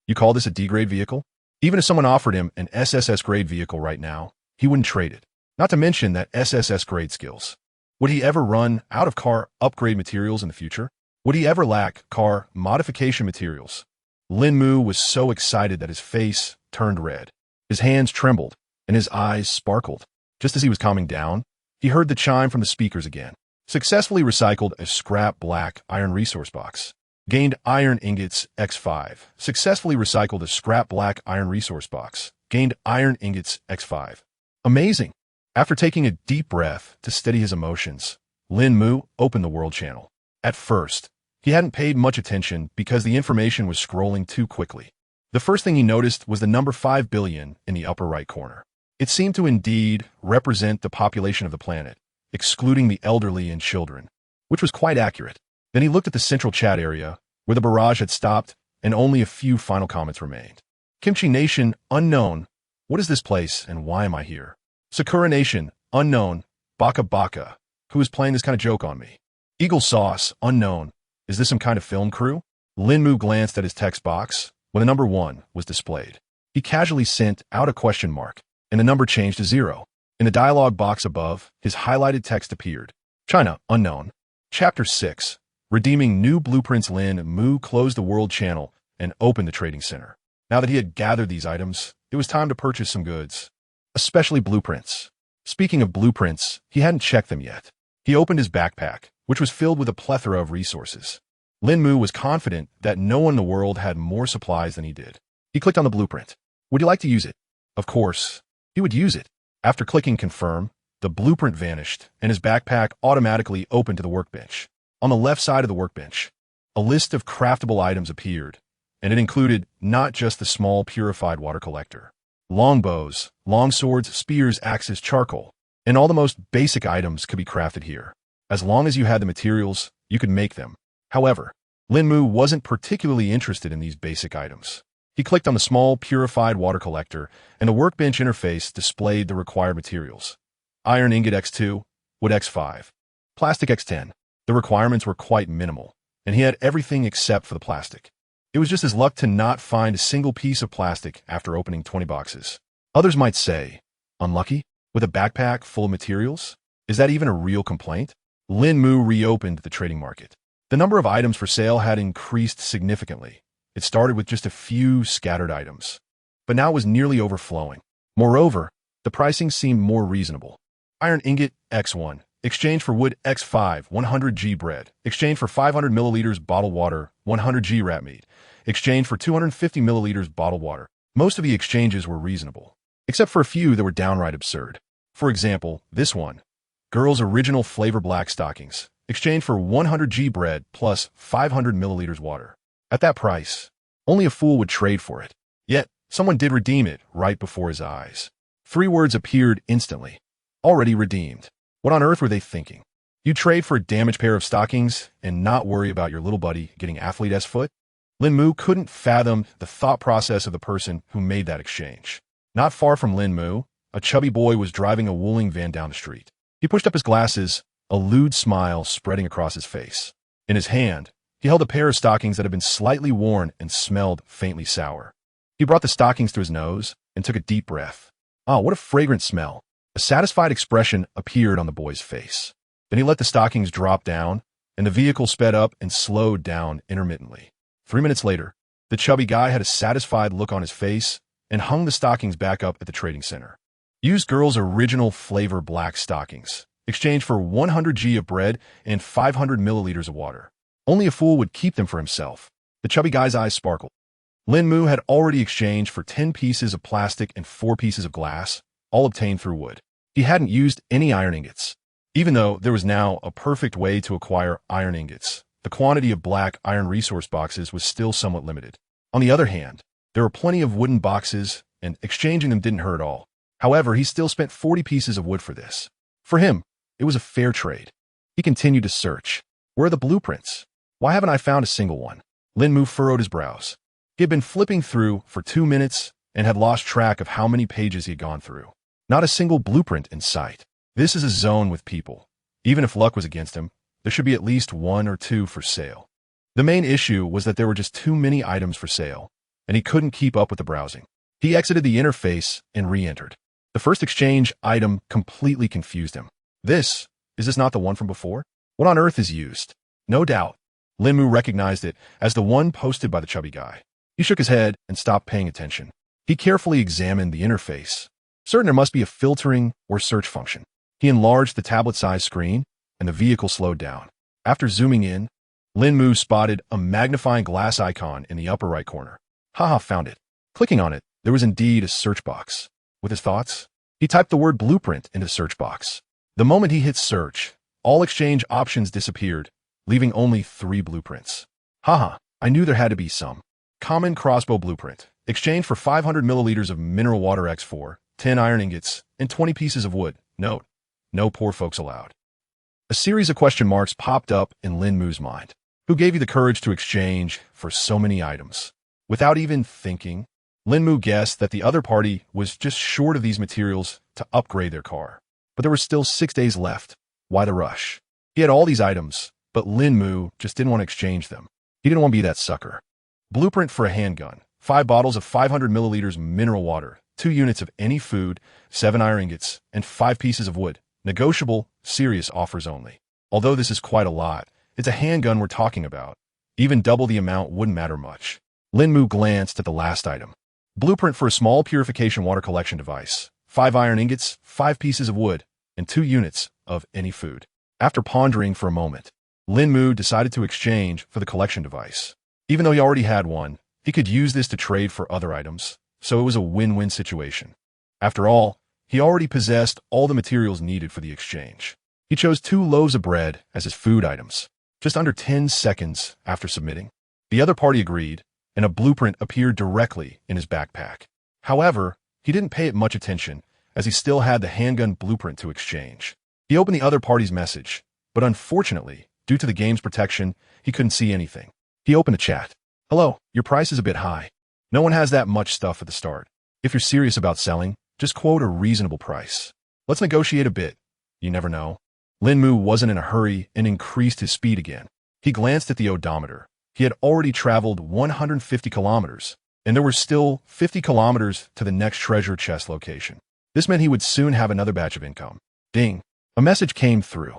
You call this a D-grade vehicle? Even if someone offered him an SSS-grade vehicle right now, he wouldn't trade it. Not to mention that SSS-grade skills. Would he ever run out of car upgrade materials in the future? Would he ever lack car modification materials? Lín Mù was so excited that his face turned red. His hands trembled, and his eyes sparkled. Just as he was calming down, he heard the chime from the speakers again. Successfully recycled a scrap black iron resource box. Gained iron ingots X5. Successfully recycled a scrap black iron resource box. Gained iron ingots X5. Amazing! After taking a deep breath to steady his emotions, Lín Mù opened the world channel. At first, he hadn't paid much attention because the information was scrolling too quickly. The first thing he noticed was the number 5 billion in the upper right corner. It seemed to indeed represent the population of the planet, excluding the elderly and children, which was quite accurate. Then he looked at the central chat area, where the barrage had stopped and only a few final comments remained. Kimchi Nation, unknown. What is this place and why am I here? Sakura Nation, unknown. Baka Baka. Who is playing this kind of joke on me? Eagle Sauce, unknown. Is this some kind of film crew? Lín Mù glanced at his text box when the number 1 was displayed. He casually sent out a question mark, and the number changed to 0. In the dialog box above, his highlighted text appeared. China, unknown. Chapter 6. Redeeming new blueprints. Lín Mù closed the world channel and opened the trading center. Now that he had gathered these items, it was time to purchase some goods, especially blueprints. Speaking of blueprints, he hadn't checked them yet. He opened his backpack, which was filled with a plethora of resources. Lín Mù was confident that no one in the world had more supplies than he did. He clicked on the blueprint. Would you like to use it? Of course, he would use it. After clicking confirm, the blueprint vanished, and his backpack automatically opened to the workbench. On the left side of the workbench, a list of craftable items appeared, and it included not just the small purified water collector, longbows, longswords, spears, axes, charcoal, and all the most basic items could be crafted here. As long as you had the materials, you could make them. However, Lín Mù wasn't particularly interested in these basic items. He clicked on the small purified water collector, and the workbench interface displayed the required materials. Iron ingot X2, wood X5, plastic X10. The requirements were quite minimal, and he had everything except for the plastic. It was just his luck to not find a single piece of plastic after opening 20 boxes. Others might say, unlucky? With a backpack full of materials? Is that even a real complaint? Lín Mù reopened the trading market. The number of items for sale had increased significantly. It started with just a few scattered items, but now was nearly overflowing. Moreover, the pricing seemed more reasonable. Iron ingot X1, exchange for wood X5, 100g bread, exchange for 500 milliliters bottled water, 100g rat meat, exchange for 250 milliliters bottled water. Most of the exchanges were reasonable, except for a few that were downright absurd. For example, this one, girls' original flavor black stockings, exchange for 100g bread plus 500 milliliters water. At that price, only a fool would trade for it. Yet, someone did redeem it right before his eyes. 3 words appeared instantly. Already redeemed. What on earth were they thinking? You trade for a damaged pair of stockings and not worry about your little buddy getting athlete's foot? Lín Mù couldn't fathom the thought process of the person who made that exchange. Not far from Lín Mù, a chubby boy was driving a wooling van down the street. He pushed up his glasses, a lewd smile spreading across his face. In his hand, he held a pair of stockings that had been slightly worn and smelled faintly sour. He brought the stockings to his nose and took a deep breath. Ah, what a fragrant smell. A satisfied expression appeared on the boy's face. Then he let the stockings drop down, and the vehicle sped up and slowed down intermittently. 3 minutes later, the chubby guy had a satisfied look on his face and hung the stockings back up at the trading center. Used girls' original flavor black stockings, exchanged for 100g of bread and 500 milliliters of water. Only a fool would keep them for himself. The chubby guy's eyes sparkled. Lín Mù had already exchanged for 10 pieces of plastic and 4 pieces of glass, all obtained through wood. He hadn't used any iron ingots. Even though there was now a perfect way to acquire iron ingots, the quantity of black iron resource boxes was still somewhat limited. On the other hand, there were plenty of wooden boxes, and exchanging them didn't hurt at all. However, he still spent 40 pieces of wood for this. For him, it was a fair trade. He continued to search. Where are the blueprints? Why haven't I found a single one? Lín Mù furrowed his brows. He had been flipping through for 2 minutes and had lost track of how many pages he had gone through. Not a single blueprint in sight. This is a zone with people. Even if luck was against him, there should be at least 1 or 2 for sale. The main issue was that there were just too many items for sale, and he couldn't keep up with the browsing. He exited the interface and re-entered. The first exchange item completely confused him. Is this not the one from before? What on earth is used? No doubt. Lín Mù recognized it as the one posted by the chubby guy. He shook his head and stopped paying attention. He carefully examined the interface, certain there must be a filtering or search function. He enlarged the tablet-sized screen, and the vehicle slowed down. After zooming in, Lín Mù spotted a magnifying glass icon in the upper right corner. Haha, found it. Clicking on it, there was indeed a search box. With his thoughts, he typed the word blueprint into the search box. The moment he hit search, all exchange options disappeared, leaving only 3 blueprints. Haha, I knew there had to be some. Common crossbow blueprint. Exchange for 500 milliliters of mineral water X4, 10 iron ingots, and 20 pieces of wood. Note, no poor folks allowed. A series of question marks popped up in Lín Mu's mind. Who gave you the courage to exchange for so many items? Without even thinking, Lín Mù guessed that the other party was just short of these materials to upgrade their car. But there were still 6 days left. Why the rush? He had all these items, but Lín Mù just didn't want to exchange them. He didn't want to be that sucker. Blueprint for a handgun. 5 bottles of 500 milliliters mineral water, 2 units of any food, 7 iron ingots, and 5 pieces of wood. Negotiable, serious offers only. Although this is quite a lot, it's a handgun we're talking about. Even double the amount wouldn't matter much. Lín Mù glanced at the last item. Blueprint for a small purification water collection device. 5 iron ingots, 5 pieces of wood, and 2 units of any food. After pondering for a moment, Lín Mù decided to exchange for the collection device. Even though he already had one, he could use this to trade for other items, so it was a win-win situation. After all, he already possessed all the materials needed for the exchange. He chose 2 loaves of bread as his food items, just under 10 seconds after submitting. The other party agreed, and a blueprint appeared directly in his backpack. However, he didn't pay it much attention, as he still had the handgun blueprint to exchange. He opened the other party's message, but unfortunately, due to the game's protection, he couldn't see anything. He opened a chat. Hello, your price is a bit high. No one has that much stuff at the start. If you're serious about selling, just quote a reasonable price. Let's negotiate a bit. You never know. Lín Mù wasn't in a hurry and increased his speed again. He glanced at the odometer. He had already traveled 150 kilometers, and there were still 50 kilometers to the next treasure chest location. This meant he would soon have another batch of income. Ding. A message came through.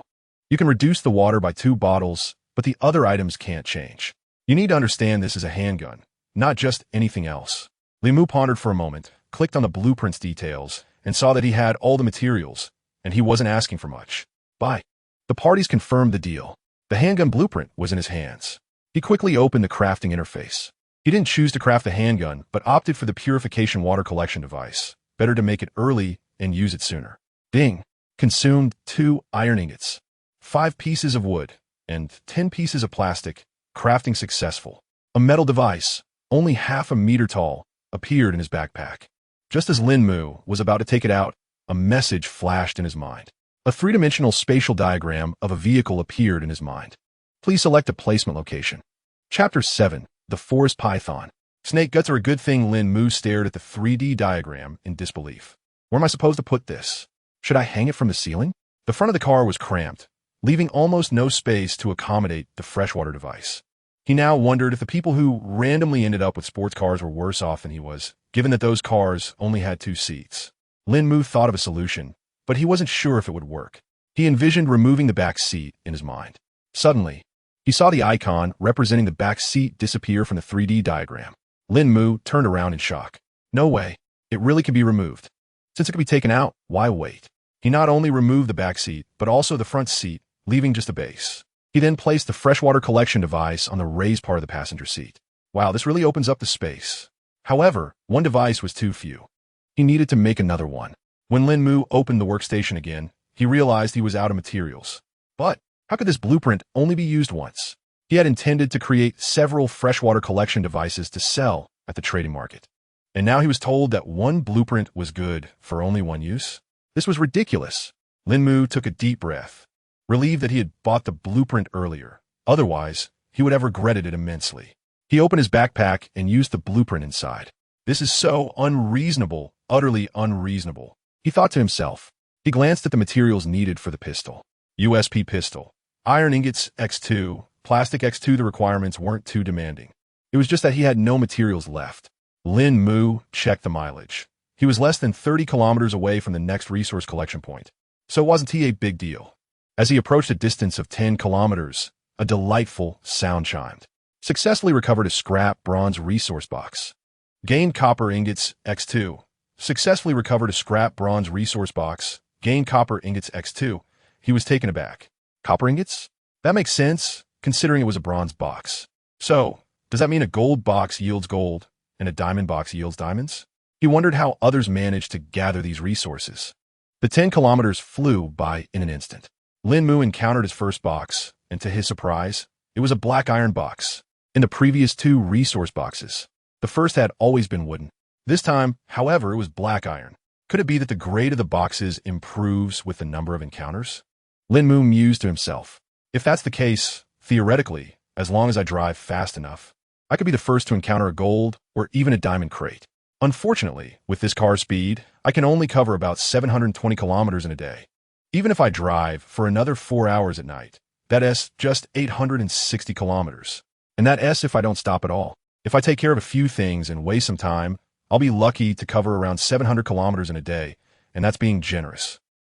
You can reduce the water by 2 bottles but the other items can't change. You need to understand this is a handgun, not just anything else. Lín Mù pondered for a moment, clicked on the blueprint's details, and saw that he had all the materials, and he wasn't asking for much. Buy. The parties confirmed the deal. The handgun blueprint was in his hands. He quickly opened the crafting interface. He didn't choose to craft the handgun, but opted for the purification water collection device. Better to make it early and use it sooner. Ding. Consumed 2 iron ingots, 5 pieces of wood, and 10 pieces of plastic. Crafting successful. A metal device, only half a meter tall, appeared in his backpack. Just as Lín Mù was about to take it out, a message flashed in his mind. A 3-dimensional spatial diagram of a vehicle appeared in his mind. Please select a placement location. Chapter 7. The Forest Python. Snake guts are a good thing. Lín Mù stared at the 3D diagram in disbelief. Where am I supposed to put this? Should I hang it from the ceiling? The front of the car was cramped, leaving almost no space to accommodate the freshwater device. He now wondered if the people who randomly ended up with sports cars were worse off than he was, given that those cars only had 2 seats. Lín Mù thought of a solution, but he wasn't sure if it would work. He envisioned removing the back seat in his mind. Suddenly, he saw the icon representing the back seat disappear from the 3D diagram. Lín Mù turned around in shock. No way. It really can be removed. Since it can be taken out, why wait? He not only removed the back seat, but also the front seat, leaving just a base. He then placed the freshwater collection device on the raised part of the passenger seat. Wow, this really opens up the space. However, one device was too few. He needed to make another one. When Lín Mù opened the workstation again, he realized he was out of materials. But how could this blueprint only be used once? He had intended to create several freshwater collection devices to sell at the trading market. And now he was told that one blueprint was good for only one use? This was ridiculous. Lín Mù took a deep breath, relieved that he had bought the blueprint earlier. Otherwise, he would have regretted it immensely. He opened his backpack and used the blueprint inside. This is so unreasonable, utterly unreasonable, he thought to himself. He glanced at the materials needed for the pistol. USP pistol. Iron ingots X2, plastic X2. The requirements weren't too demanding. It was just that he had no materials left. Lín Mù checked the mileage. He was less than 30 kilometers away from the next resource collection point, so wasn't he a big deal? As he approached a distance of 10 kilometers, a delightful sound chimed. Successfully recovered a scrap bronze resource box. Gained copper ingots X2. Successfully recovered a scrap bronze resource box. Gained copper ingots X2. He was taken aback. Copper ingots? That makes sense, considering it was a bronze box. So, does that mean a gold box yields gold, and a diamond box yields diamonds? He wondered how others managed to gather these resources. The 10 kilometers flew by in an instant. Lín Mù encountered his first box, and to his surprise, it was a black iron box. In the previous 2 resource boxes, the first had always been wooden. This time, however, it was black iron. Could it be that the grade of the boxes improves with the number of encounters? Lín Mù mused to himself. If that's the case, theoretically, as long as I drive fast enough, I could be the first to encounter a gold or even a diamond crate. Unfortunately, with this car speed, I can only cover about 720 kilometers in a day. Even if I drive for another 4 hours at night, that's just 860 kilometers. And that's if I don't stop at all. If I take care of a few things and waste some time, I'll be lucky to cover around 700 kilometers in a day, and that's being generous.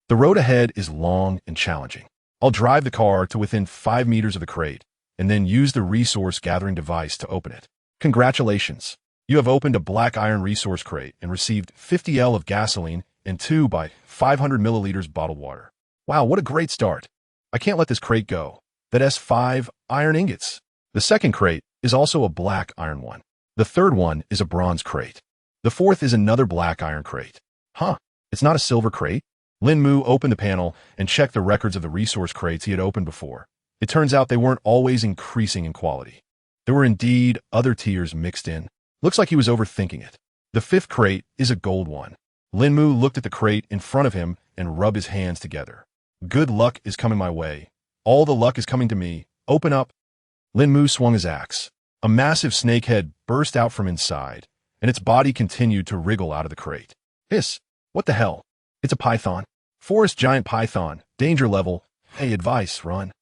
The road ahead is long and challenging. I'll drive the car to within 5 meters of the crate, and then use the resource gathering device to open it. Congratulations. You have opened a black iron resource crate and received 50 L of gasoline and 2 by 500 milliliters bottled water. Wow, what a great start. I can't let this crate go. That's 5 iron ingots. The second crate is also a black iron one. The third one is a bronze crate. The fourth is another black iron crate. Huh, it's not a silver crate? Lín Mù opened the panel and checked the records of the resource crates he had opened before. It turns out they weren't always increasing in quality. There were indeed other tiers mixed in. Looks like he was overthinking it. The fifth crate is a gold one. Lín Mù looked at the crate in front of him and rubbed his hands together. Good luck is coming my way. All the luck is coming to me. Open up. Lín Mù swung his axe. A massive snake head burst out from inside, and its body continued to wriggle out of the crate. Hiss! What the hell? It's a python. Forest giant python. Danger level. Hey, advice, run.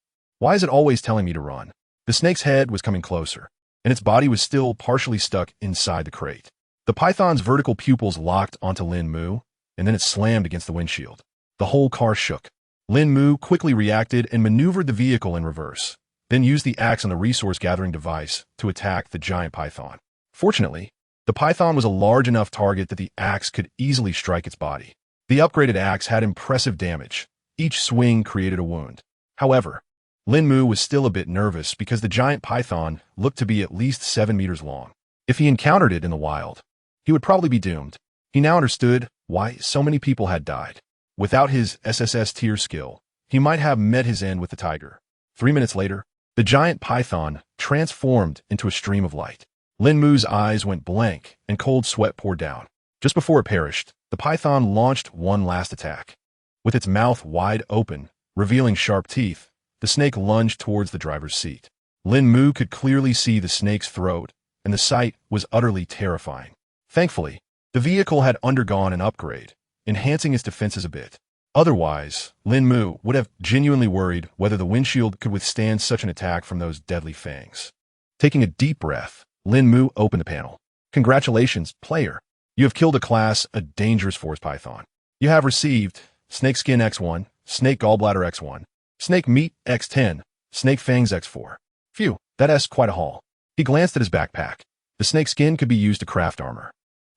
Why is it always telling me to run? The snake's head was coming closer, and its body was still partially stuck inside the crate. The python's vertical pupils locked onto Lín Mù, and then it slammed against the windshield. The whole car shook. Lín Mù quickly reacted and maneuvered the vehicle in reverse. then used the axe on the resource-gathering device to attack the giant python. Fortunately, the python was a large enough target that the axe could easily strike its body. The upgraded axe had impressive damage. Each swing created a wound. However, Lín Mù was still a bit nervous because the giant python looked to be at least 7 meters long. If he encountered it in the wild, he would probably be doomed. He now understood why so many people had died. Without his SSS tier skill, he might have met his end with the tiger. 3 minutes later, the giant python transformed into a stream of light. Lín Mù's eyes went blank and cold sweat poured down. Just before it perished, the python launched one last attack. With its mouth wide open, revealing sharp teeth, the snake lunged towards the driver's seat. Lín Mù could clearly see the snake's throat, and the sight was utterly terrifying. Thankfully, the vehicle had undergone an upgrade, enhancing its defenses a bit. Otherwise, Lín Mù would have genuinely worried whether the windshield could withstand such an attack from those deadly fangs. Taking a deep breath, Lín Mù opened the panel. Congratulations, player. You have killed a dangerous forest python. You have received Snake Skin X1, Snake Gallbladder X1, Snake Meat X10, Snake Fangs X4. Phew, that's quite a haul. He glanced at his backpack. The snake skin could be used to craft armor.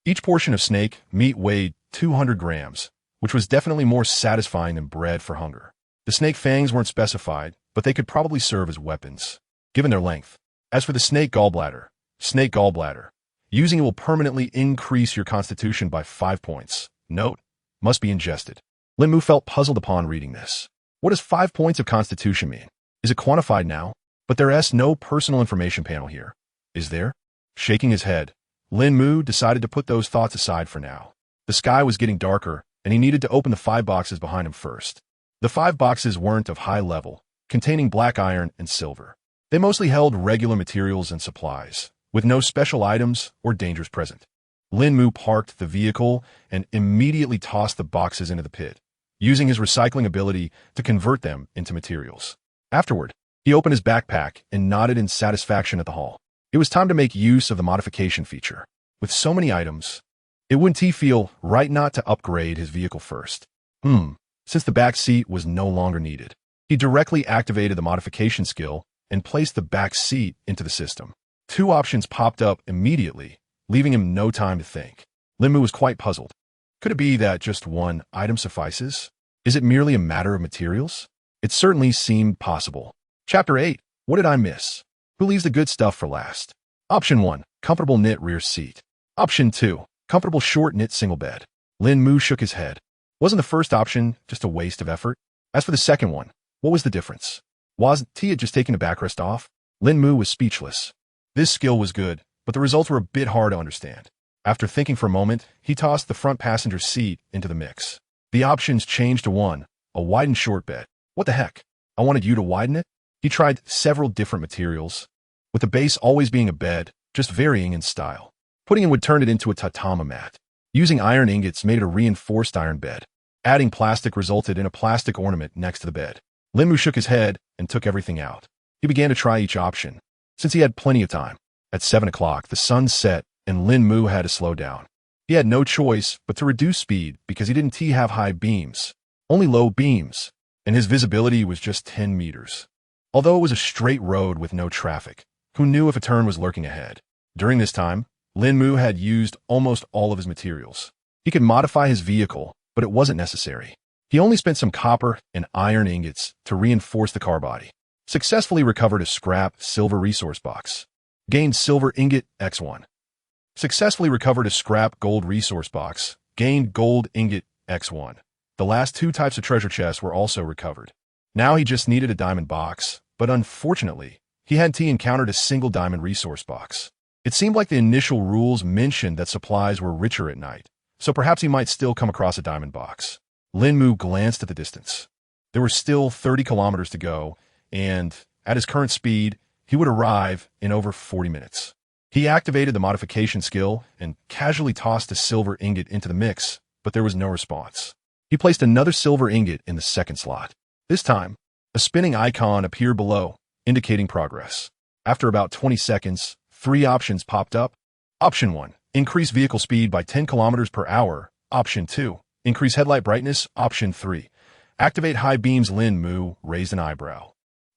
Each portion of snake meat weighed 200 grams, which was definitely more satisfying than bread for hunger. The snake fangs weren't specified, but they could probably serve as weapons, given their length. As for the snake gallbladder, using it will permanently increase your constitution by 5 points. Note, must be ingested. Lín Mù felt puzzled upon reading this. What does 5 points of constitution mean? Is it quantified now? But there's no personal information panel here. Is there? Shaking his head, Lín Mù decided to put those thoughts aside for now. The sky was getting darker, and he needed to open the 5 boxes behind him first. The 5 boxes weren't of high level, containing black iron and silver. They mostly held regular materials and supplies, with no special items or dangers present. Lín Mù parked the vehicle and immediately tossed the boxes into the pit, using his recycling ability to convert them into materials. Afterward, he opened his backpack and nodded in satisfaction at the haul. It was time to make use of the modification feature. With so many items, it wouldn't he feel right not to upgrade his vehicle first? Since the back seat was no longer needed, he directly activated the modification skill and placed the back seat into the system. 2 options popped up immediately, leaving him no time to think. Lín Mù was quite puzzled. Could it be that just one item suffices? Is it merely a matter of materials? It certainly seemed possible. Chapter 8. What did I miss? Who leaves the good stuff for last? Option 1. Comfortable knit rear seat. Option 2. Comfortable short knit single bed. Lín Mù shook his head. Wasn't the first option just a waste of effort? As for the second one, what was the difference? Wasn't he just taking the backrest off? Lín Mù was speechless. This skill was good, but the results were a bit hard to understand. After thinking for a moment, he tossed the front passenger seat into the mix. The options changed to 1. A widened short bed. What the heck? I wanted you to widen it? He tried several different materials, with the base always being a bed, just varying in style. Putting in would turn it into a tatama mat. Using iron ingots made it a reinforced iron bed. Adding plastic resulted in a plastic ornament next to the bed. Lín Mù shook his head and took everything out. He began to try each option, since he had plenty of time. At 7 o'clock, the sun set, and Lín Mù had to slow down. He had no choice but to reduce speed because he didn't have high beams, only low beams, and his visibility was just 10 meters. Although it was a straight road with no traffic, who knew if a turn was lurking ahead? During this time, Lín Mù had used almost all of his materials. He could modify his vehicle, but it wasn't necessary. He only spent some copper and iron ingots to reinforce the car body. Successfully recovered a scrap silver resource box. Gained silver ingot X1. Successfully recovered a scrap gold resource box. Gained gold ingot X1. The last 2 types of treasure chests were also recovered. Now he just needed a diamond box, but unfortunately, he hadn't encountered a single diamond resource box. It seemed like the initial rules mentioned that supplies were richer at night, so perhaps he might still come across a diamond box. Lín Mù glanced at the distance. There were still 30 kilometers to go, and at his current speed, he would arrive in over 40 minutes. He activated the modification skill and casually tossed a silver ingot into the mix, but there was no response. He placed another silver ingot in the second slot. This time, a spinning icon appeared below, indicating progress. After about 20 seconds, 3 options popped up. Option 1. Increase vehicle speed by 10 kilometers per hour. Option 2. Increase headlight brightness. Option 3. Activate high beams. Lín Mù raised an eyebrow.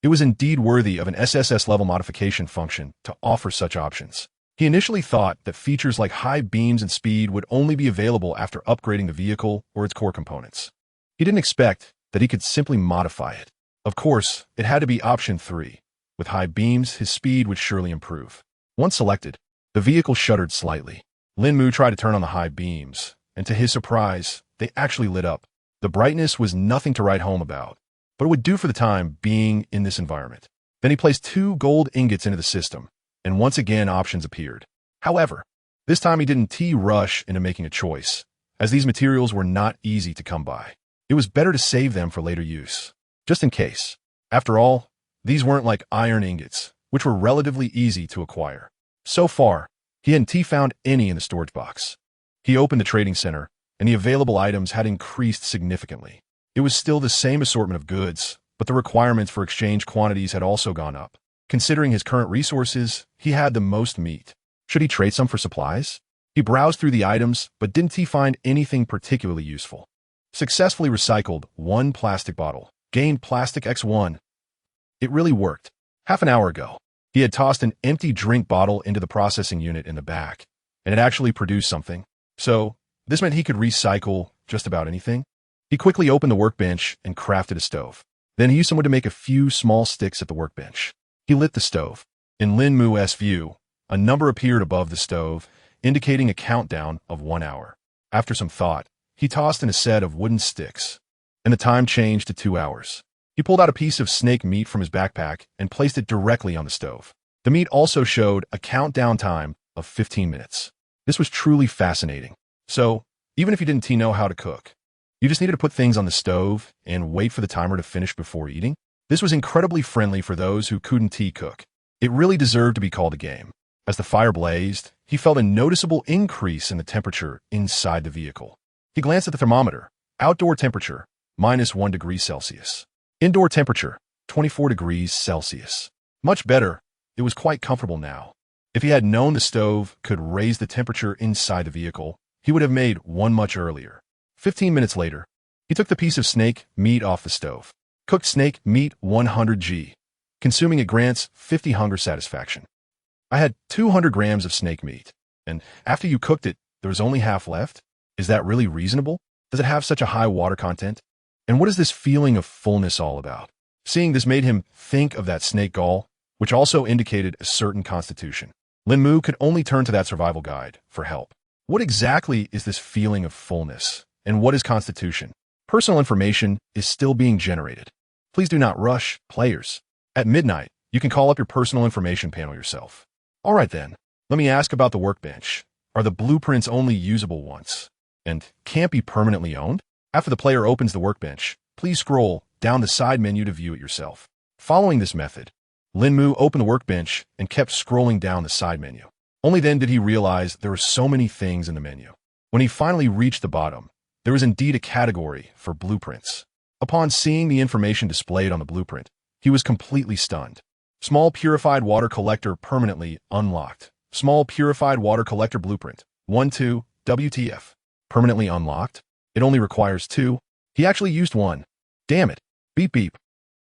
It was indeed worthy of an SSS-level modification function to offer such options. He initially thought that features like high beams and speed would only be available after upgrading the vehicle or its core components. He didn't expect that he could simply modify it. Of course, it had to be option 3. With high beams, his speed would surely improve. Once selected, the vehicle shuddered slightly. Lín Mù tried to turn on the high beams, and to his surprise, they actually lit up. The brightness was nothing to write home about, but it would do for the time being in this environment. Then he placed 2 gold ingots into the system, and once again options appeared. However, this time he didn't rush into making a choice, as these materials were not easy to come by. It was better to save them for later use, just in case. After all, these weren't like iron ingots, which were relatively easy to acquire. So far, he hadn't found any in the storage box. He opened the trading center, and the available items had increased significantly. It was still the same assortment of goods, but the requirements for exchange quantities had also gone up. Considering his current resources, he had the most meat. Should he trade some for supplies? He browsed through the items, but didn't find anything particularly useful. Successfully recycled 1 plastic bottle. Gained plastic X1. It really worked. Half an hour ago, he had tossed an empty drink bottle into the processing unit in the back, and it actually produced something. So, this meant he could recycle just about anything. He quickly opened the workbench and crafted a stove. Then he used someone to make a few small sticks at the workbench. He lit the stove. In Lín Mù's view, a number appeared above the stove, indicating a countdown of 1 hour. After some thought, he tossed in a set of wooden sticks, and the time changed to 2 hours. He pulled out a piece of snake meat from his backpack and placed it directly on the stove. The meat also showed a countdown time of 15 minutes. This was truly fascinating. So, even if you didn't know how to cook, you just needed to put things on the stove and wait for the timer to finish before eating. This was incredibly friendly for those who couldn't cook. It really deserved to be called a game. As the fire blazed, he felt a noticeable increase in the temperature inside the vehicle. He glanced at the thermometer. Outdoor temperature, -1 degree Celsius. Indoor temperature, 24 degrees Celsius. Much better. It was quite comfortable now. If he had known the stove could raise the temperature inside the vehicle, he would have made one much earlier. 15 minutes later, he took the piece of snake meat off the stove. Cooked snake meat 100 g. Consuming it grants 50 hunger satisfaction. I had 200 grams of snake meat, and after you cooked it, there was only half left? Is that really reasonable? Does it have such a high water content? And what is this feeling of fullness all about? Seeing this made him think of that snake gall, which also indicated a certain constitution. Lín Mù could only turn to that survival guide for help. What exactly is this feeling of fullness? And what is constitution? Personal information is still being generated. Please do not rush, players. At midnight, you can call up your personal information panel yourself. All right then, let me ask about the workbench. Are the blueprints only usable once? And can't be permanently owned? After the player opens the workbench, please scroll down the side menu to view it yourself. Following this method, Lín Mù opened the workbench and kept scrolling down the side menu. Only then did he realize there were so many things in the menu. When he finally reached the bottom, there was indeed a category for blueprints. Upon seeing the information displayed on the blueprint, he was completely stunned. Small purified water collector permanently unlocked. Small purified water collector blueprint. 1-2, WTF. Permanently unlocked? It only requires 2. He actually used 1. Damn it. Beep beep.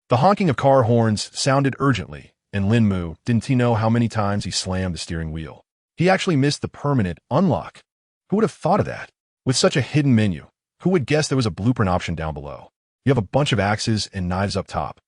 The honking of car horns sounded urgently, and Lín Mù didn't know how many times he slammed the steering wheel. He actually missed the permanent unlock. Who would have thought of that? With such a hidden menu, who would guess there was a blueprint option down below? You have a bunch of axes and knives up top.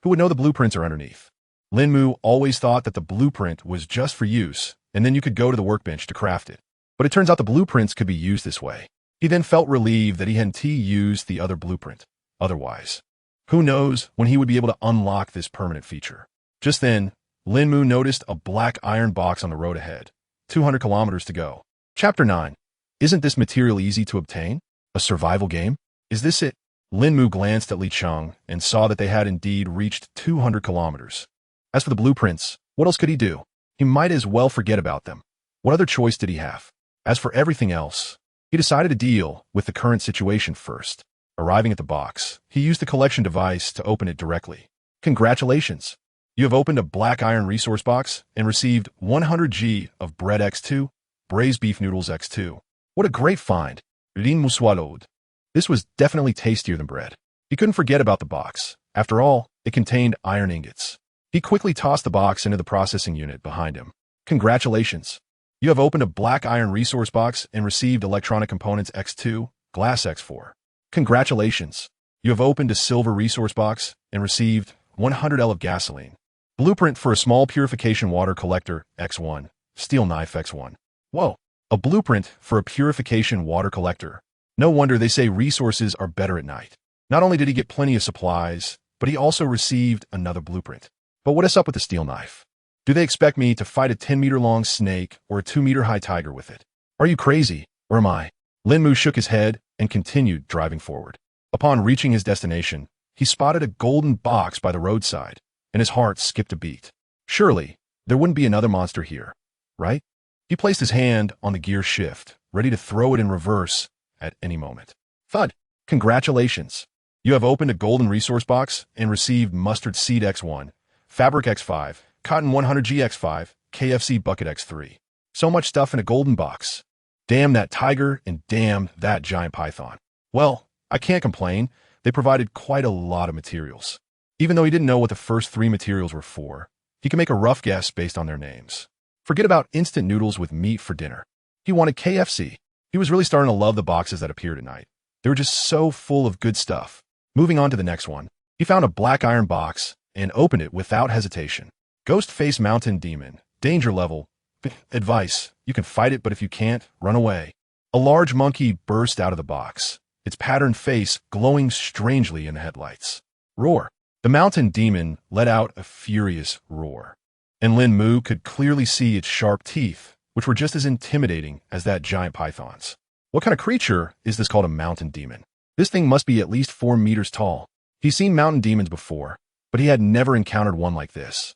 Who would know the blueprints are underneath? Lín Mù always thought that the blueprint was just for use, and then you could go to the workbench to craft it. But it turns out the blueprints could be used this way. He then felt relieved that he hadn't used the other blueprint. Otherwise, who knows when he would be able to unlock this permanent feature. Just then, Lín Mù noticed a black iron box on the road ahead. 200 kilometers to go. Chapter 9. Isn't this material easy to obtain? A survival game? Is this it? Lín Mù glanced at Li Cheng and saw that they had indeed reached 200 kilometers. As for the blueprints, what else could he do? He might as well forget about them. What other choice did he have? As for everything else, he decided to deal with the current situation first. Arriving at the box, he used the collection device to open it directly. Congratulations! You have opened a black iron resource box and received 100 g of bread X2, braised beef noodles X2. What a great find! Lín Mù swallowed. This was definitely tastier than bread. He couldn't forget about the box. After all, It contained iron ingots. He quickly tossed the box into the processing unit behind him. Congratulations! You have opened a black iron resource box and received electronic components X2, glass X4. Congratulations! You have opened a silver resource box and received 100L of gasoline. Blueprint for a small purification water collector X1, steel knife X1. Whoa! A blueprint for a purification water collector. No wonder they say resources are better at night. Not only did he get plenty of supplies, but he also received another blueprint. But what is up with the steel knife? Do they expect me to fight a 10-meter-long snake or a 2-meter-high tiger with it? Are you crazy, or am I? Lín Mù shook his head and continued driving forward. Upon reaching his destination, he spotted a golden box by the roadside, and his heart skipped a beat. Surely, there wouldn't be another monster here, right? He placed his hand on the gear shift, ready to throw it in reverse at any moment. Thud! Congratulations! You have opened a golden resource box and received mustard seed X1, fabric X5, cotton 100G X5, KFC bucket X3. So much stuff in a golden box. Damn that tiger and damn that giant python. Well, I can't complain. They provided quite a lot of materials. Even though he didn't know what the first 3 materials were for, he could make a rough guess based on their names. Forget about instant noodles with meat for dinner. He wanted KFC. He was really starting to love the boxes that appeared at night. They were just so full of good stuff. Moving on to the next one, he found a black iron box and opened it without hesitation. Ghost Face Mountain Demon. Danger level. Advice. You can fight it, but if you can't, run away. A large monkey burst out of the box, its patterned face glowing strangely in the headlights. Roar. The mountain demon let out a furious roar, and Lín Mù could clearly see its sharp teeth, which were just as intimidating as that giant python's. What kind of creature is this called a mountain demon? This thing must be at least 4 meters tall. He's seen mountain demons before, but he had never encountered one like this.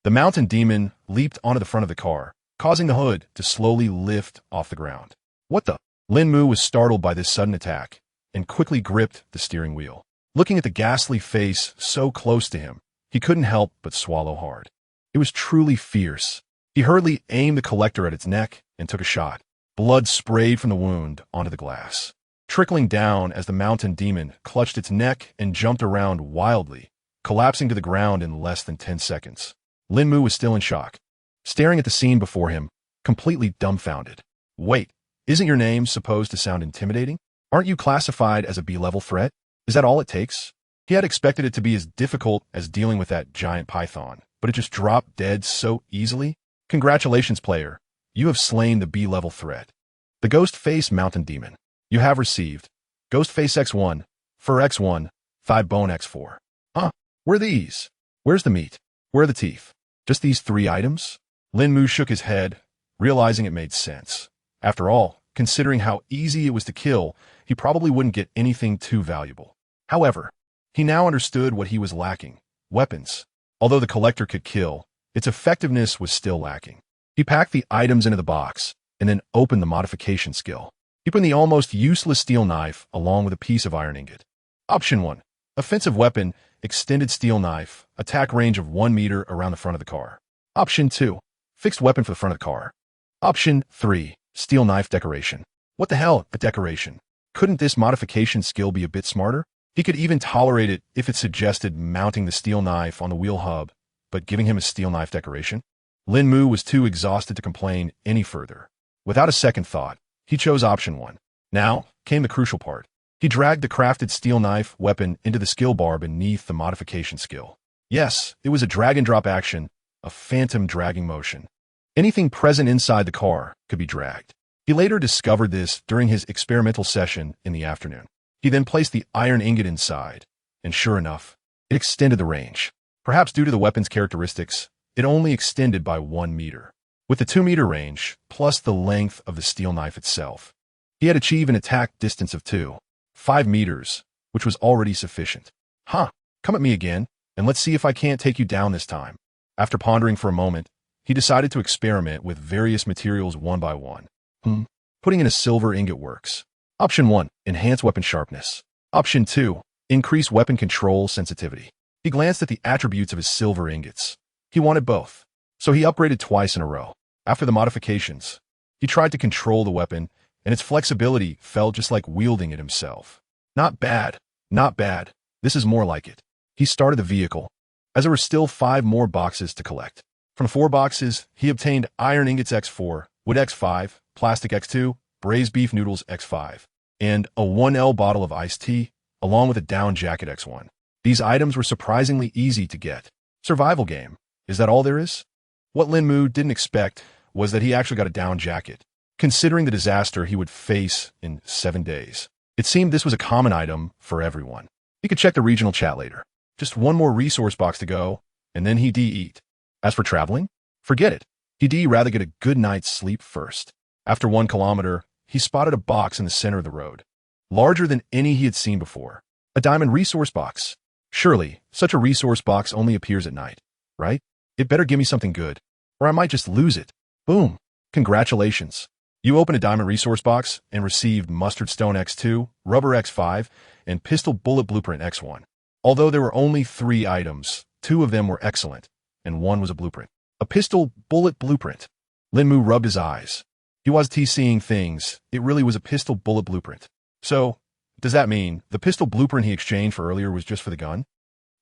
The mountain demon leaped onto the front of the car, causing the hood to slowly lift off the ground. What the? Lín Mù was startled by this sudden attack and quickly gripped the steering wheel. Looking at the ghastly face so close to him, he couldn't help but swallow hard. It was truly fierce. He hurriedly aimed the collector at its neck and took a shot. Blood sprayed from the wound onto the glass, trickling down as the mountain demon clutched its neck and jumped around wildly, collapsing to the ground in less than 10 seconds. Lín Mù was still in shock, staring at the scene before him, completely dumbfounded. Wait, isn't your name supposed to sound intimidating? Aren't you classified as a B-level threat? Is that all it takes? He had expected it to be as difficult as dealing with that giant python, but it just dropped dead so easily. Congratulations, player. You have slain the B-level threat. The Ghost Face Mountain Demon. You have received Ghost Face X1, Fur X1, Thigh Bone X4. Huh? Where are these? Where's the meat? Where are the teeth? Just these 3 items? Lín Mù shook his head, realizing it made sense. After all, considering how easy it was to kill, he probably wouldn't get anything too valuable. However, he now understood what he was lacking: weapons. Although the collector could kill, its effectiveness was still lacking. He packed the items into the box and then opened the modification skill. He put in the almost useless steel knife along with a piece of iron ingot. Option 1. Offensive weapon, extended steel knife, attack range of 1 meter around the front of the car. Option 2. Fixed weapon for the front of the car. Option 3. Steel knife decoration. What the hell, a decoration? Couldn't this modification skill be a bit smarter? He could even tolerate it if it suggested mounting the steel knife on the wheel hub, but giving him a steel knife decoration? Lín Mù was too exhausted to complain any further. Without a second thought, he chose option 1. Now came the crucial part. He dragged the crafted steel knife weapon into the skill bar beneath the modification skill. Yes, it was a drag-and-drop action, a phantom dragging motion. Anything present inside the car could be dragged. He later discovered this during his experimental session in the afternoon. He then placed the iron ingot inside, and sure enough, it extended the range. Perhaps due to the weapon's characteristics, it only extended by 1 meter. With the 2-meter range, plus the length of the steel knife itself, he had achieved an attack distance of 5 meters, which was already sufficient. Huh, come at me again, and let's see if I can't take you down this time. After pondering for a moment, he decided to experiment with various materials one by one. Putting in a silver ingot works. Option 1. Enhance weapon sharpness. Option 2. Increase weapon control sensitivity. He glanced at the attributes of his silver ingots. He wanted both, so he upgraded twice in a row. After the modifications, he tried to control the weapon, and its flexibility felt just like wielding it himself. Not bad, not bad. This is more like it. He started the vehicle, as there were still 5 more boxes to collect. From 4 boxes, he obtained iron ingots X4, wood X5, plastic X2, braised beef noodles X5, and a 1L bottle of iced tea, along with a down jacket X1. These items were surprisingly easy to get. Survival game. Is that all there is? What Lín Mù didn't expect was that he actually got a down jacket, considering the disaster he would face in 7 days. It seemed this was a common item for everyone. He could check the regional chat later. Just 1 more resource box to go, and then he'd eat. As for traveling, forget it. He'd rather get a good night's sleep first. After 1 kilometer, he spotted a box in the center of the road, larger than any he had seen before. A diamond resource box. Surely, such a resource box only appears at night, right? It better give me something good, or I might just lose it. Boom. Congratulations. You opened a diamond resource box and received mustard stone X2, rubber X5, and pistol bullet blueprint X1. Although there were only 3 items, 2 of them were excellent, and 1 was a blueprint. A pistol bullet blueprint. Lín Mù rubbed his eyes. He wasn't seeing things. It really was a pistol bullet blueprint. So, does that mean the pistol blueprint he exchanged for earlier was just for the gun?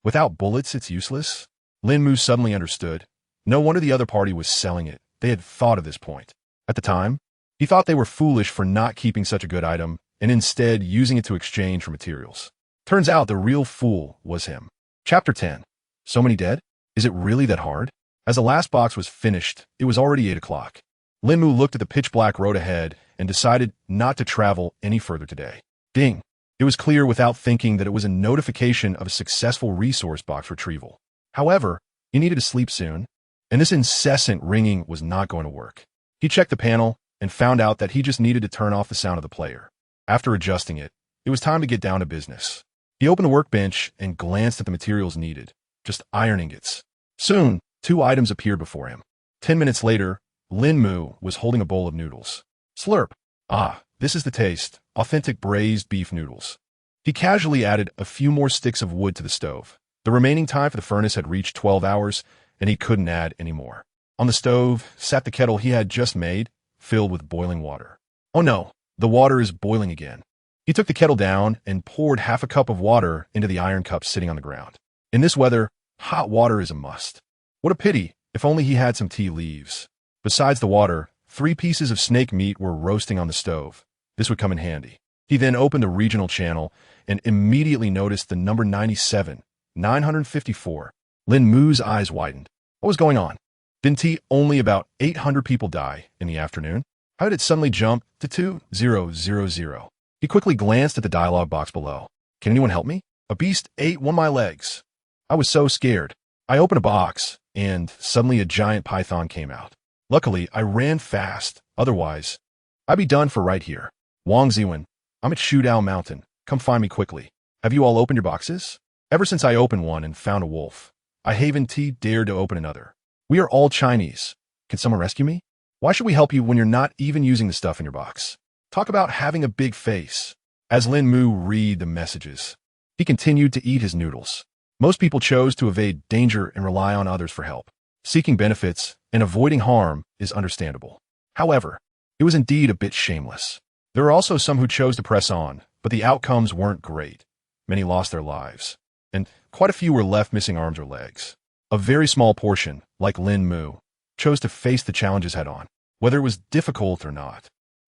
Without bullets, it's useless? Lín Mù suddenly understood. No wonder the other party was selling it. They had thought of this point. At the time, he thought they were foolish for not keeping such a good item and instead using it to exchange for materials. Turns out the real fool was him. Chapter 10. So many dead? Is it really that hard? As the last box was finished, it was already 8 o'clock. Lín Mù looked at the pitch-black road ahead and decided not to travel any further today. Ding! It was clear without thinking that it was a notification of a successful resource box retrieval. However, he needed to sleep soon, and this incessant ringing was not going to work. He checked the panel and found out that he just needed to turn off the sound of the player. After adjusting it, it was time to get down to business. He opened the workbench and glanced at the materials needed. Just iron ingots. Soon, 2 items appeared before him. 10 minutes later, Lín Mù was holding a bowl of noodles. Slurp. Ah, this is the taste. Authentic braised beef noodles. He casually added a few more sticks of wood to the stove. The remaining time for the furnace had reached 12 hours, and he couldn't add any more. On the stove sat the kettle he had just made, filled with boiling water. Oh no, the water is boiling again. He took the kettle down and poured half a cup of water into the iron cup sitting on the ground. In this weather, hot water is a must. What a pity, if only he had some tea leaves. Besides the water, 3 pieces of snake meat were roasting on the stove. This would come in handy. He then opened a regional channel and immediately noticed the number 97, 954. Lín Mù's eyes widened. What was going on? Didn't only about 800 people die in the afternoon? How did it suddenly jump to 2000? He quickly glanced at the dialog box below. Can anyone help me? A beast ate one of my legs. I was so scared. I opened a box, and suddenly a giant python came out. Luckily, I ran fast. Otherwise, I'd be done for right here. Wang Ziwen, I'm at Shudao Mountain. Come find me quickly. Have you all opened your boxes? Ever since I opened one and found a wolf, I haven't dared to open another. We are all Chinese. Can someone rescue me? Why should we help you when you're not even using the stuff in your box? Talk about having a big face. As Lín Mù read the messages, he continued to eat his noodles. Most people chose to evade danger and rely on others for help. Seeking benefits and avoiding harm is understandable. However, it was indeed a bit shameless. There were also some who chose to press on, but the outcomes weren't great. Many lost their lives, and quite a few were left missing arms or legs. A very small portion, like Lín Mù, chose to face the challenges head-on, whether it was difficult or not.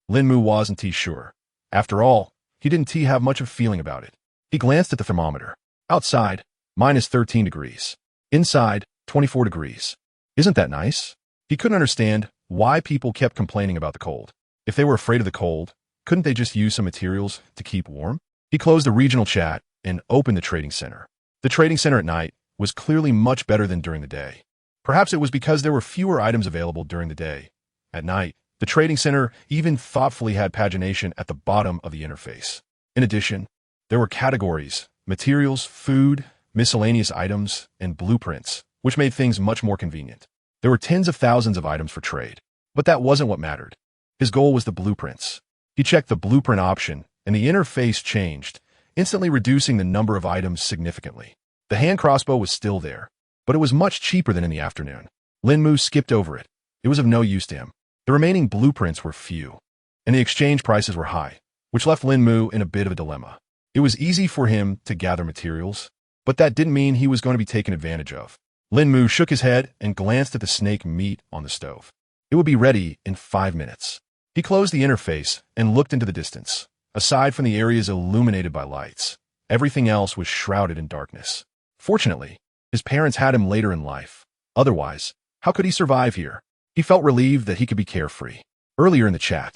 Lín Mù wasn't sure. After all, he didn't have much of a feeling about it. He glanced at the thermometer. Outside, minus 13 degrees. Inside, 24 degrees. Isn't that nice? He couldn't understand why people kept complaining about the cold. If they were afraid of the cold, couldn't they just use some materials to keep warm? He closed the regional chat and opened the trading center. The trading center at night was clearly much better than during the day. Perhaps it was because there were fewer items available during the day. At night, the trading center even thoughtfully had pagination at the bottom of the interface. In addition, there were categories, materials, food, miscellaneous items, and blueprints, which made things much more convenient. There were tens of thousands of items for trade, but that wasn't what mattered. His goal was the blueprints. He checked the blueprint option, and the interface changed, instantly reducing the number of items significantly. The hand crossbow was still there, but it was much cheaper than in the afternoon. Lín Mù skipped over it. It was of no use to him. The remaining blueprints were few, and the exchange prices were high, which left Lín Mù in a bit of a dilemma. It was easy for him to gather materials, but that didn't mean he was going to be taken advantage of. Lín Mù shook his head and glanced at the snake meat on the stove. It would be ready in 5 minutes. He closed the interface and looked into the distance. Aside from the areas illuminated by lights, everything else was shrouded in darkness. Fortunately, his parents had him later in life. Otherwise, how could he survive here? He felt relieved that he could be carefree. Earlier in the chat,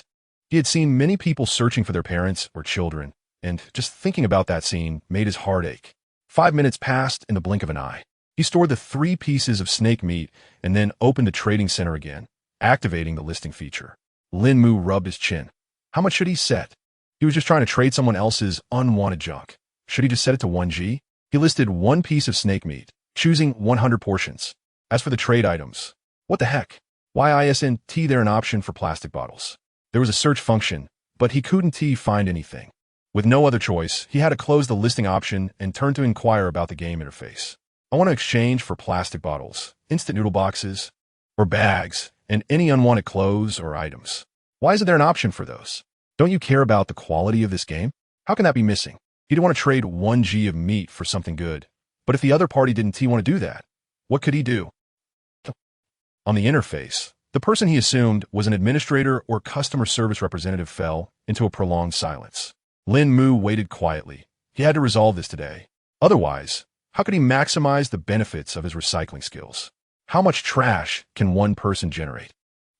he had seen many people searching for their parents or children, and just thinking about that scene made his heart ache. 5 minutes passed in the blink of an eye. He stored the 3 pieces of snake meat and then opened the trading center again, activating the listing feature. Lín Mù rubbed his chin. How much should he set? He was just trying to trade someone else's unwanted junk. Should he just set it to 1G? He listed 1 piece of snake meat, choosing 100 portions. As for the trade items, what the heck? Why isn't there an option for plastic bottles? There was a search function, but he couldn't find anything. With no other choice, he had to close the listing option and turn to inquire about the game interface. I want to exchange for plastic bottles, instant noodle boxes, or bags, and any unwanted clothes or items. Why isn't there an option for those? Don't you care about the quality of this game? How can that be missing? He didn't want to trade 1G of meat for something good. But if the other party didn't want to do that, what could he do? On the interface, the person he assumed was an administrator or customer service representative fell into a prolonged silence. Lín Mù waited quietly. He had to resolve this today. Otherwise, how could he maximize the benefits of his recycling skills? How much trash can one person generate?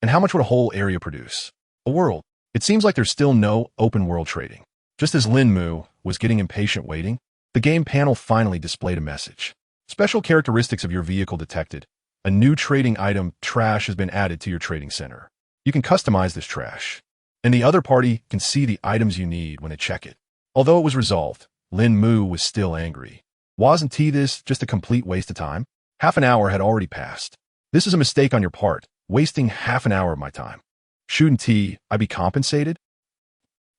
And how much would a whole area produce? A world. It seems like there's still no open world trading. Just as Lín Mù was getting impatient waiting, the game panel finally displayed a message. Special characteristics of your vehicle detected. A new trading item, trash, has been added to your trading center. You can customize this trash, and the other party can see the items you need when they check it. Although it was resolved, Lín Mù was still angry. Wasn't this just a complete waste of time? Half an hour had already passed. This is a mistake on your part, wasting half an hour of my time. Shouldn't I be compensated?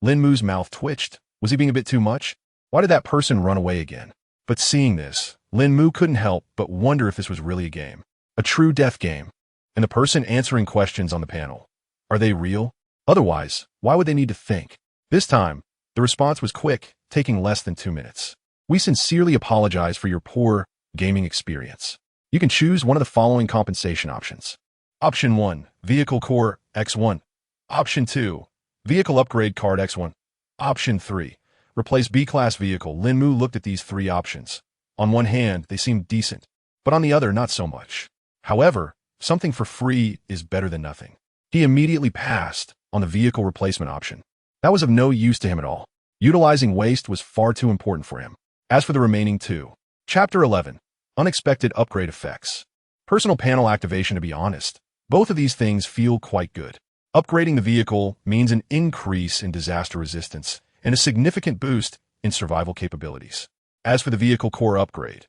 Lín Mu's mouth twitched. Was he being a bit too much? Why did that person run away again? But seeing this, Lín Mù couldn't help but wonder if this was really a game. A true death game. And the person answering questions on the panel. Are they real? Otherwise, why would they need to think? This time, the response was quick, taking less than 2 minutes. We sincerely apologize for your poor gaming experience. You can choose one of the following compensation options. Option 1, Vehicle Core X1. Option 2, Vehicle Upgrade Card X1. Option 3, Replace B-Class Vehicle. Lín Mù looked at these 3 options. On one hand, they seemed decent, but on the other, not so much. However, something for free is better than nothing. He immediately passed on the vehicle replacement option. That was of no use to him at all. Utilizing waste was far too important for him. As for the remaining 2, Chapter 11, Unexpected Upgrade Effects. Personal panel activation. To be honest, both of these things feel quite good. Upgrading the vehicle means an increase in disaster resistance and a significant boost in survival capabilities. As for the vehicle core upgrade,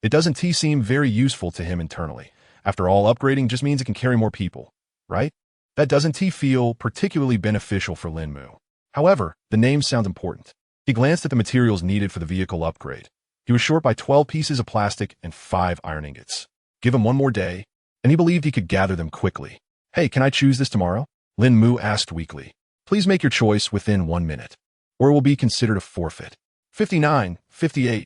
it doesn't seem very useful to him internally. After all, upgrading just means it can carry more people, right? That doesn't feel particularly beneficial for Lín Mù. However, the name sounds important. He glanced at the materials needed for the vehicle upgrade. He was short by 12 pieces of plastic and 5 iron ingots. Give him one more day, and he believed he could gather them quickly. Hey, can I choose this tomorrow? Lín Mù asked weakly. Please make your choice within 1 minute, or it will be considered a forfeit. 59, 58.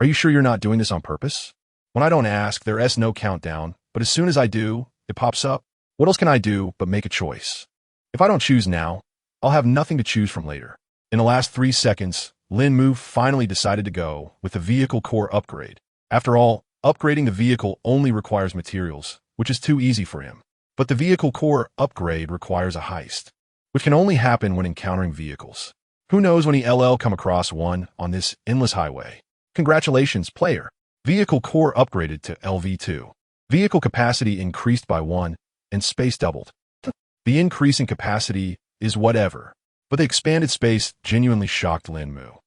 Are you sure you're not doing this on purpose? When I don't ask, there's no countdown, but as soon as I do, it pops up. What else can I do but make a choice? If I don't choose now, I'll have nothing to choose from later. In the last 3 seconds, Lín Mù finally decided to go with the vehicle core upgrade. After all, upgrading the vehicle only requires materials, which is too easy for him. But the vehicle core upgrade requires a heist, which can only happen when encountering vehicles. Who knows when he'll come across one on this endless highway. Congratulations, player. Vehicle core upgraded to LV2. Vehicle capacity increased by 1, and space doubled. The increase in capacity is whatever, but the expanded space genuinely shocked Lín Mù.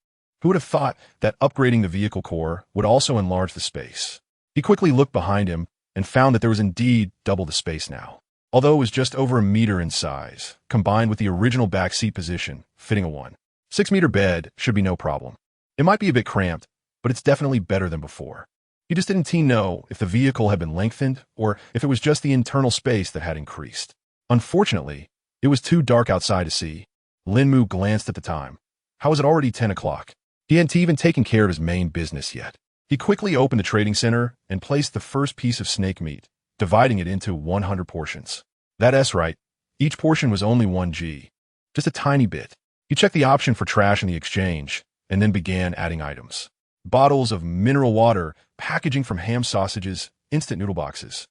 Who would have thought that upgrading the vehicle core would also enlarge the space? He quickly looked behind him and found that there was indeed double the space now. Although it was just over a meter in size, combined with the original backseat position, fitting a 1.6-meter bed should be no problem. It might be a bit cramped, but it's definitely better than before. He just didn't know if the vehicle had been lengthened or if it was just the internal space that had increased. Unfortunately, it was too dark outside to see. Lín Mù glanced at the time. How was it already 10 o'clock? He hadn't even taken care of his main business yet. He quickly opened the trading center and placed the first piece of snake meat, dividing it into 100 portions. That's right. Each portion was only 1 G. Just a tiny bit. He checked the option for trash in the exchange, and then began adding items. Bottles of mineral water, packaging from ham sausages, instant noodle boxes.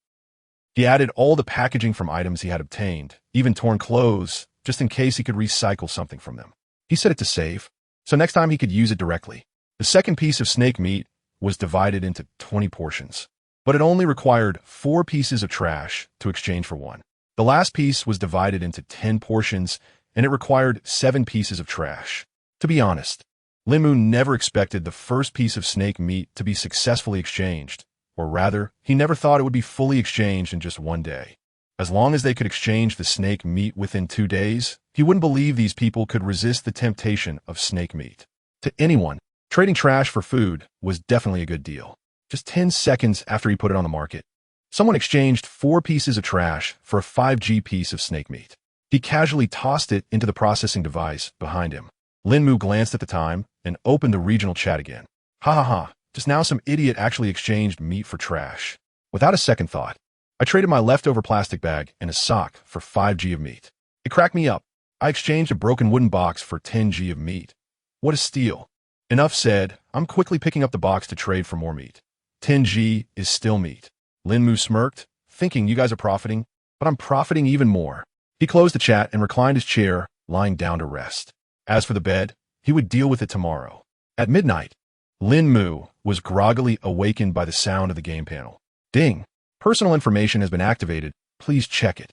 He added all the packaging from items he had obtained, even torn clothes, just in case he could recycle something from them. He set it to save, so next time he could use it directly. The second piece of snake meat was divided into 20 portions, but it only required 4 pieces of trash to exchange for 1. The last piece was divided into 10 portions, and it required 7 pieces of trash. To be honest, Lín Mù never expected the first piece of snake meat to be successfully exchanged, or rather, he never thought it would be fully exchanged in just 1 day. As long as they could exchange the snake meat within 2 days, he wouldn't believe these people could resist the temptation of snake meat. To anyone, trading trash for food was definitely a good deal. Just 10 seconds after he put it on the market, someone exchanged 4 pieces of trash for a 5G piece of snake meat. He casually tossed it into the processing device behind him. Lín Mù glanced at the time and opened the regional chat again. Ha ha ha, just now some idiot actually exchanged meat for trash. Without a second thought, I traded my leftover plastic bag and a sock for 5G of meat. It cracked me up. I exchanged a broken wooden box for 10G of meat. What a steal. Enough said, I'm quickly picking up the box to trade for more meat. 10G is still meat. Lín Mù smirked, thinking you guys are profiting, but I'm profiting even more. He closed the chat and reclined his chair, lying down to rest. As for the bed, he would deal with it tomorrow. At midnight, Lín Mù was groggily awakened by the sound of the game panel. Ding! Personal information has been activated. Please check it.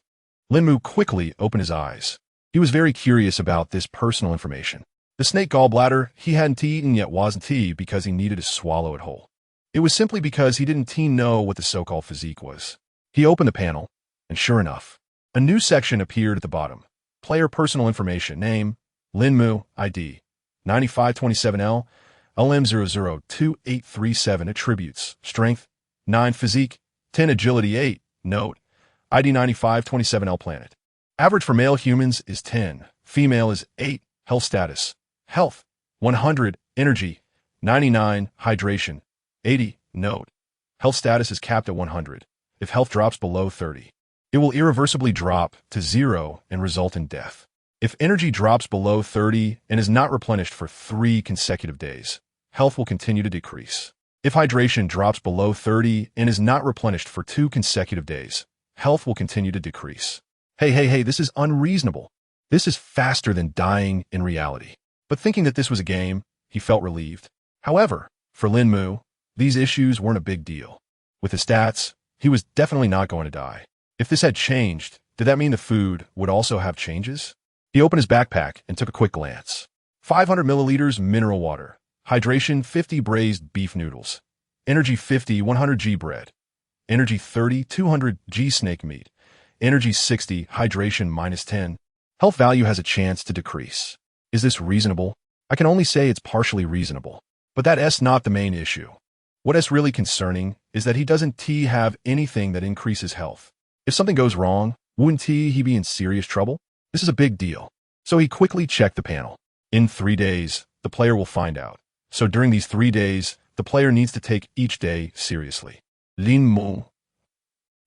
Lín Mù quickly opened his eyes. He was very curious about this personal information. The snake gallbladder he hadn't eaten yet wasn't tea because he needed to swallow it whole. It was simply because he didn't know what the so-called physique was. He opened the panel, and sure enough, a new section appeared at the bottom. Player personal information, name, Lín Mù, ID, 9527L, LM002837, attributes, strength, 9, physique, 10, agility, 8, note, ID 9527L, planet. Average for male humans is 10, female is 8, health status, health, 100, energy, 99, hydration, 80, note, health status is capped at 100. If health drops below 30, it will irreversibly drop to 0 and result in death. If energy drops below 30 and is not replenished for 3 consecutive days, health will continue to decrease. If hydration drops below 30 and is not replenished for 2 consecutive days, health will continue to decrease. Hey, this is unreasonable. This is faster than dying in reality. But thinking that this was a game, he felt relieved. However, for Lín Mù, these issues weren't a big deal. With his stats, he was definitely not going to die. If this had changed, did that mean the food would also have changes? He opened his backpack and took a quick glance. 500 milliliters mineral water. Hydration 50 braised beef noodles. Energy 50 100G bread. Energy 30 200G snake meat. Energy 60 hydration -10. Health value has a chance to decrease. Is this reasonable? I can only say it's partially reasonable. But that's not the main issue. What is really concerning is that he doesn't have anything that increases health. If something goes wrong, wouldn't he be in serious trouble? This is a big deal. So he quickly checked the panel. In 3 days, the player will find out. So during these 3 days, the player needs to take each day seriously. Lín Mù.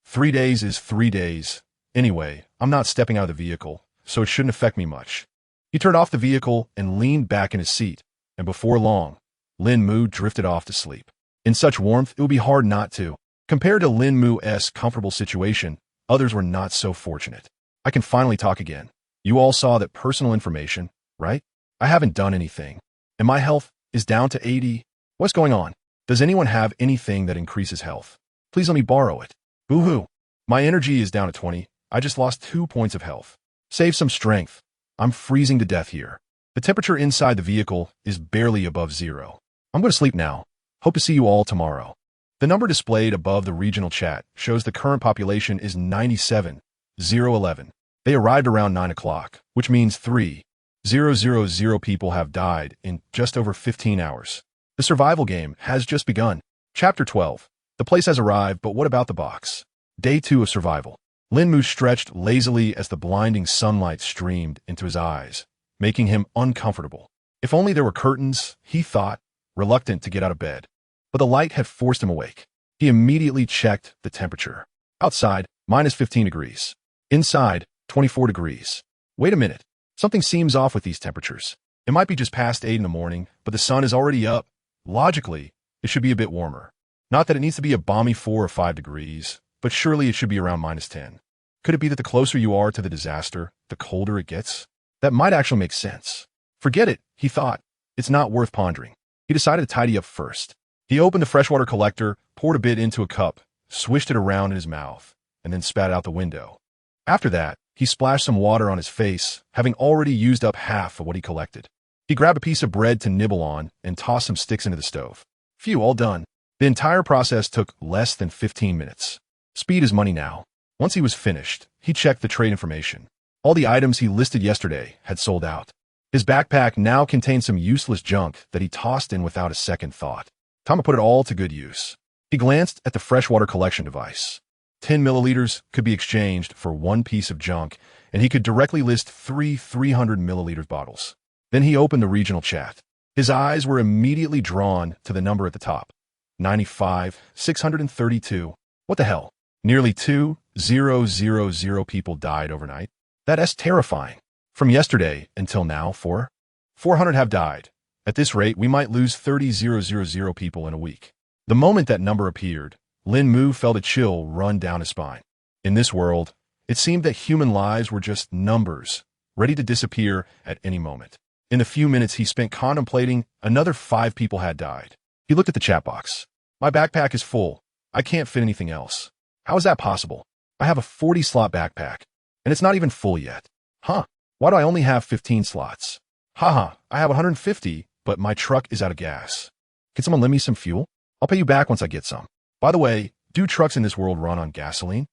3 days is 3 days. Anyway, I'm not stepping out of the vehicle, so it shouldn't affect me much. He turned off the vehicle and leaned back in his seat, and before long, Lín Mù drifted off to sleep. In such warmth, it would be hard not to. Compared to Lín Mu's comfortable situation, others were not so fortunate. I can finally talk again. You all saw that personal information, right? I haven't done anything. And my health is down to 80. What's going on? Does anyone have anything that increases health? Please let me borrow it. Boo-hoo. My energy is down to 20. I just lost 2 points of health. Save some strength. I'm freezing to death here. The temperature inside the vehicle is barely above 0. I'm going to sleep now. Hope to see you all tomorrow. The number displayed above the regional chat shows the current population is 97,011. They arrived around 9 o'clock, which means 3,000 people have died in just over 15 hours. The survival game has just begun. Chapter 12. The place has arrived, but what about the box? Day 2 of survival. Lín Mù stretched lazily as the blinding sunlight streamed into his eyes, making him uncomfortable. If only there were curtains, he thought, reluctant to get out of bed. but the light had forced him awake. He immediately checked the temperature. Outside, -15 degrees. Inside, 24 degrees. Wait a minute. Something seems off with these temperatures. It might be just past 8 in the morning, but the sun is already up. Logically, it should be a bit warmer. Not that it needs to be a balmy 4 or 5 degrees, but surely it should be around -10. Could it be that the closer you are to the disaster, the colder it gets? That might actually make sense. Forget it, he thought. It's not worth pondering. He decided to tidy up first. He opened the freshwater collector, poured a bit into a cup, swished it around in his mouth, and then spat out the window. After that, he splashed some water on his face, having already used up half of what he collected. He grabbed a piece of bread to nibble on and tossed some sticks into the stove. Phew, all done. The entire process took less than 15 minutes. Speed is money now. Once he was finished, he checked the trade information. All the items he listed yesterday had sold out. His backpack now contained some useless junk that he tossed in without a second thought. Time to put it all to good use. He glanced at the freshwater collection device. 10 milliliters could be exchanged for one piece of junk, and he could directly list 300 milliliter bottles. Then he opened the regional chat. His eyes were immediately drawn to the number at the top. 95,632. What the hell? Nearly 2,000 people died overnight. That's terrifying. From yesterday until now, 400 have died. At this rate, we might lose 30,000 people in a week. The moment that number appeared, Lín Mù felt a chill run down his spine. In this world, it seemed that human lives were just numbers, ready to disappear at any moment. In the few minutes he spent contemplating, another 5 people had died. He looked at the chat box. My backpack is full. I can't fit anything else. How is that possible? I have a 40-slot backpack, and it's not even full yet. Huh, why do I only have 15 slots? Haha, I have 150, but my truck is out of gas. Can someone lend me some fuel? I'll pay you back once I get some. By the way, do trucks in this world run on gasoline?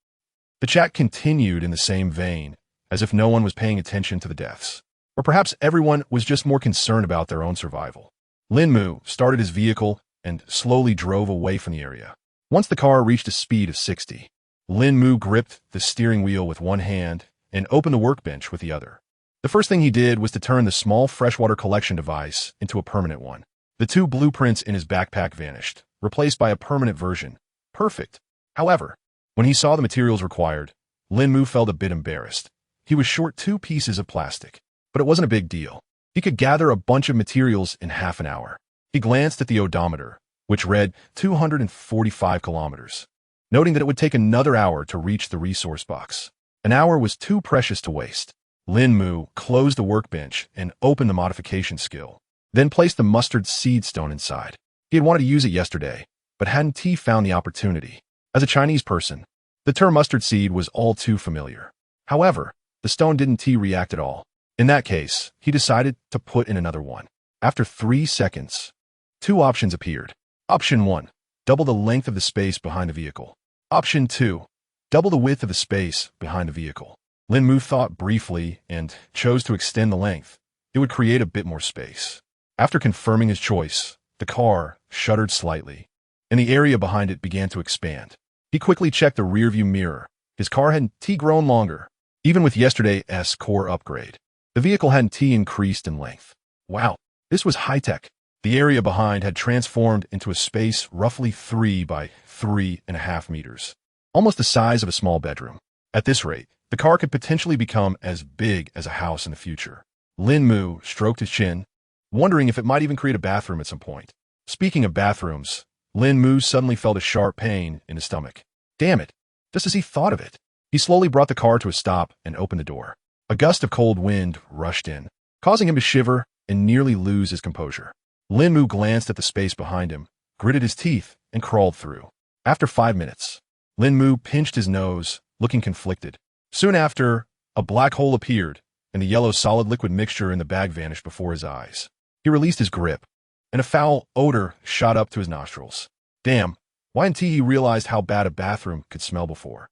The chat continued in the same vein, as if no one was paying attention to the deaths. Or perhaps everyone was just more concerned about their own survival. Lín Mù started his vehicle and slowly drove away from the area. Once the car reached a speed of 60, Lín Mù gripped the steering wheel with one hand and opened the workbench with the other. The first thing he did was to turn the small freshwater collection device into a permanent one. The 2 blueprints in his backpack vanished, replaced by a permanent version. Perfect. However, when he saw the materials required, Lín Mù felt a bit embarrassed. He was short 2 pieces of plastic. But it wasn't a big deal. He could gather a bunch of materials in half an hour. He glanced at the odometer, which read 245 kilometers, noting that it would take another hour to reach the resource box. An hour was too precious to waste. Lín Mù closed the workbench and opened the modification skill, then placed the mustard seed stone inside. He had wanted to use it yesterday, but hadn't found the opportunity. As a Chinese person, the term mustard seed was all too familiar. However, the stone didn't react at all. In that case, he decided to put in another one. After 3 seconds, 2 options appeared. Option 1, double the length of the space behind the vehicle. Option 2, double the width of the space behind the vehicle. Lín Mù thought briefly and chose to extend the length. It would create a bit more space. After confirming his choice, the car shuddered slightly, and the area behind it began to expand. He quickly checked the rearview mirror. His car hadn't grown longer, even with yesterday's core upgrade. The vehicle hadn't increased in length. Wow, this was high-tech. The area behind had transformed into a space roughly 3 by 3.5 meters, almost the size of a small bedroom. At this rate, the car could potentially become as big as a house in the future. Lín Mù stroked his chin, wondering if it might even create a bathroom at some point. Speaking of bathrooms, Lín Mù suddenly felt a sharp pain in his stomach. Damn it, just as he thought of it. He slowly brought the car to a stop and opened the door. A gust of cold wind rushed in, causing him to shiver and nearly lose his composure. Lín Mù glanced at the space behind him, gritted his teeth, and crawled through. After 5 minutes, Lín Mù pinched his nose, looking conflicted. Soon after, a black hole appeared, and the yellow solid liquid mixture in the bag vanished before his eyes. He released his grip, and a foul odor shot up to his nostrils. Damn, why hadn't he realized how bad a bathroom could smell before?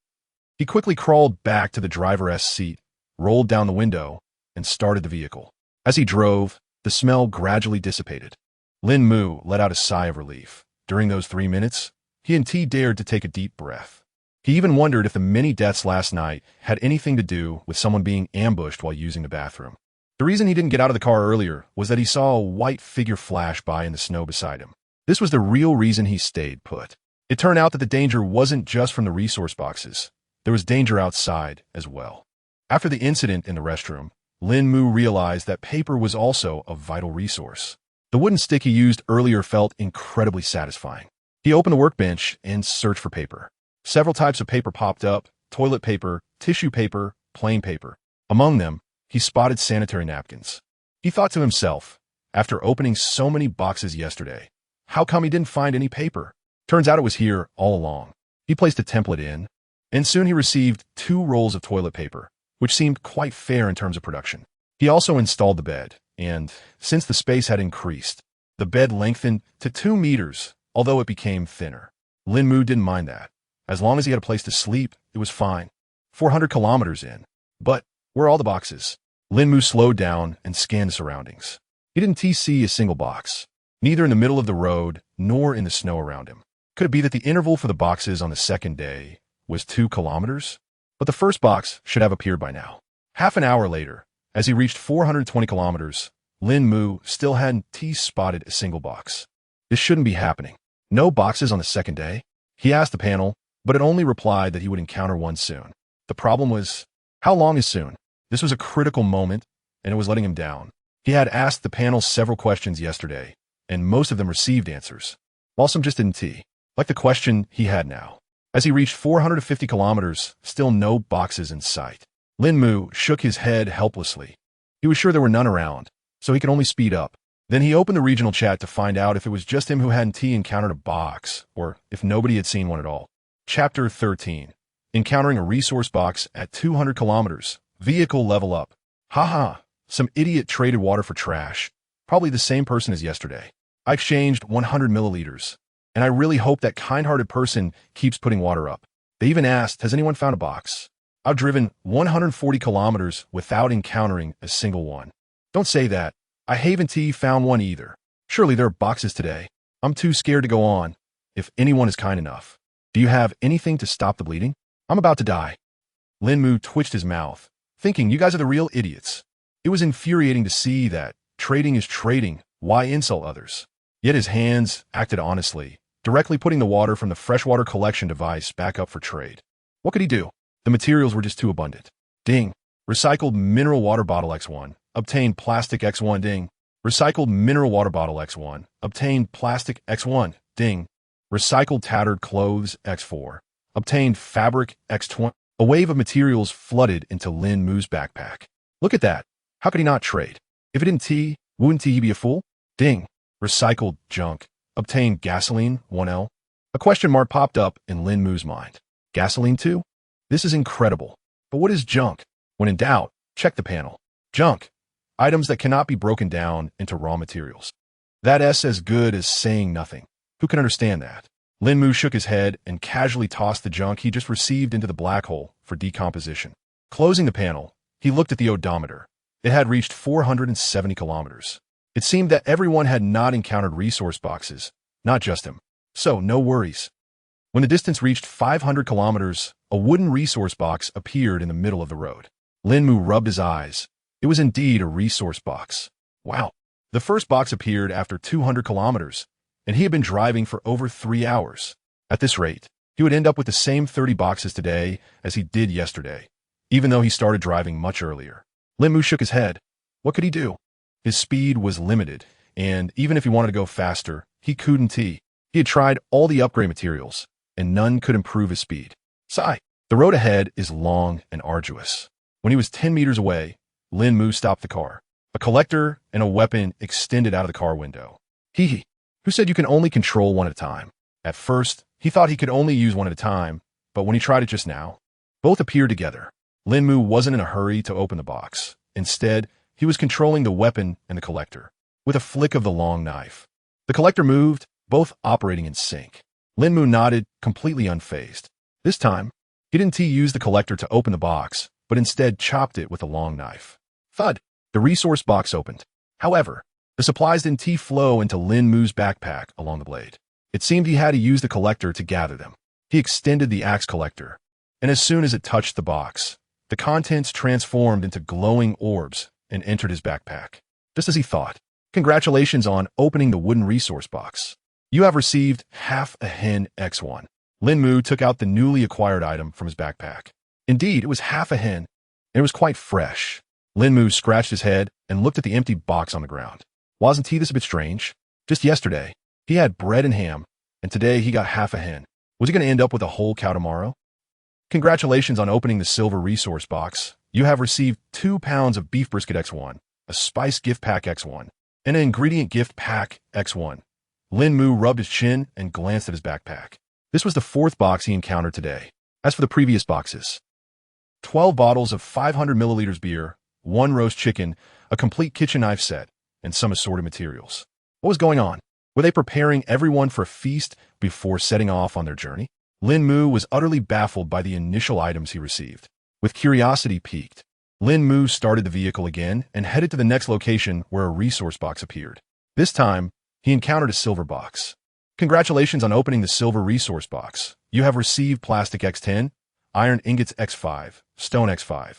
He quickly crawled back to the driver's seat, rolled down the window, and started the vehicle. As he drove, the smell gradually dissipated. Lín Mù let out a sigh of relief. During those 3 minutes, he dared to take a deep breath. He even wondered if the many deaths last night had anything to do with someone being ambushed while using the bathroom. The reason he didn't get out of the car earlier was that he saw a white figure flash by in the snow beside him. This was the real reason he stayed put. It turned out that the danger wasn't just from the resource boxes. There was danger outside as well. After the incident in the restroom, Lín Mù realized that paper was also a vital resource. The wooden stick he used earlier felt incredibly satisfying. He opened the workbench and searched for paper. Several types of paper popped up: toilet paper, tissue paper, plain paper. Among them, he spotted sanitary napkins. He thought to himself, after opening so many boxes yesterday, how come he didn't find any paper? Turns out it was here all along. He placed a template in, and soon he received 2 rolls of toilet paper, which seemed quite fair in terms of production. He also installed the bed, and since the space had increased, the bed lengthened to 2 meters, although it became thinner. Lín Mù didn't mind that. As long as he had a place to sleep, it was fine. 400 kilometers in. But where are all the boxes? Lín Mù slowed down and scanned the surroundings. He didn't see a single box, neither in the middle of the road nor in the snow around him. Could it be that the interval for the boxes on the second day was 2 kilometers? But the first box should have appeared by now. Half an hour later, as he reached 420 kilometers, Lín Mù still hadn't spotted a single box. This shouldn't be happening. No boxes on the second day? He asked the panel, but it only replied that he would encounter one soon. The problem was, how long is soon? This was a critical moment, and it was letting him down. He had asked the panel several questions yesterday, and most of them received answers, while some just didn't. Like the question he had now. As he reached 450 kilometers, still no boxes in sight. Lín Mù shook his head helplessly. He was sure there were none around, so he could only speed up. Then he opened the regional chat to find out if it was just him who hadn't encountered a box, or if nobody had seen one at all. Chapter 13. Encountering a resource box at 200 kilometers. Vehicle level up. Haha, some idiot traded water for trash. Probably the same person as yesterday. I exchanged 100 milliliters. And I really hope that kind-hearted person keeps putting water up. They even asked, has anyone found a box? I've driven 140 kilometers without encountering a single one. Don't say that. I haven't found one either. Surely there are boxes today. I'm too scared to go on. If anyone is kind enough. Do you have anything to stop the bleeding? I'm about to die. Lín Mù twitched his mouth, thinking you guys are the real idiots. It was infuriating to see that trading is trading. Why insult others? Yet his hands acted honestly, directly putting the water from the freshwater collection device back up for trade. What could he do? The materials were just too abundant. Ding. Recycled mineral water bottle X1. Obtained plastic X1. Ding. Recycled mineral water bottle X1. Obtained plastic X1. Ding. Recycled tattered clothes X4. Obtained fabric X20. A wave of materials flooded into Lín Mù's backpack. Look at that. How could he not trade? If it didn't wouldn't he be a fool? Ding. Recycled junk. Obtained gasoline 1L. A question mark popped up in Lín Mù's mind. Gasoline too? This is incredible. But what is junk? When in doubt, check the panel. Junk. Items that cannot be broken down into raw materials. That's as good as saying nothing. Who can understand that? Lín Mù shook his head and casually tossed the junk he just received into the black hole for decomposition. Closing the panel, he looked at the odometer. It had reached 470 kilometers. It seemed that everyone had not encountered resource boxes, not just him. So, no worries. When the distance reached 500 kilometers, a wooden resource box appeared in the middle of the road. Lín Mù rubbed his eyes. It was indeed a resource box. Wow. The first box appeared after 200 kilometers, and he had been driving for over 3 hours. At this rate, he would end up with the same 30 boxes today as he did yesterday, even though he started driving much earlier. Lín Mù shook his head. What could he do? His speed was limited, and even if he wanted to go faster, he couldn't. He had tried all the upgrade materials, and none could improve his speed. Sigh. The road ahead is long and arduous. When he was 10 meters away, Lín Mù stopped the car. A collector and a weapon extended out of the car window. Who said you can only control one at a time? At first, he thought he could only use one at a time, but when he tried it just now, both appeared together. Lín Mù wasn't in a hurry to open the box. Instead, he was controlling the weapon and the collector, with a flick of the long knife. The collector moved, both operating in sync. Lín Mù nodded, completely unfazed. This time, he didn't use the collector to open the box, but instead chopped it with a long knife. Thud! The resource box opened. However, the supplies didn't flow into Lín Mù's backpack along the blade. It seemed he had to use the collector to gather them. He extended the axe collector, and as soon as it touched the box, the contents transformed into glowing orbs and entered his backpack. Just as he thought. Congratulations on opening the wooden resource box. You have received half a hen X1. Lín Mù took out the newly acquired item from his backpack. Indeed, it was half a hen, and it was quite fresh. Lín Mù scratched his head and looked at the empty box on the ground. Wasn't this a bit strange? Just yesterday, he had bread and ham, and today he got half a hen. Was he going to end up with a whole cow tomorrow? Congratulations on opening the silver resource box. You have received 2 pounds of beef brisket X1, a spice gift pack X1, and an ingredient gift pack X1. Lín Mù rubbed his chin and glanced at his backpack. This was the 4th box he encountered today. As for the previous boxes, 12 bottles of 500 milliliters beer, 1 roast chicken, a complete kitchen knife set, and some assorted materials. What was going on? Were they preparing everyone for a feast before setting off on their journey? Lín Mù was utterly baffled by the initial items he received. With curiosity piqued, Lín Mù started the vehicle again and headed to the next location where a resource box appeared. This time, he encountered a silver box. Congratulations on opening the silver resource box. You have received plastic X10, iron ingots X5, stone X5,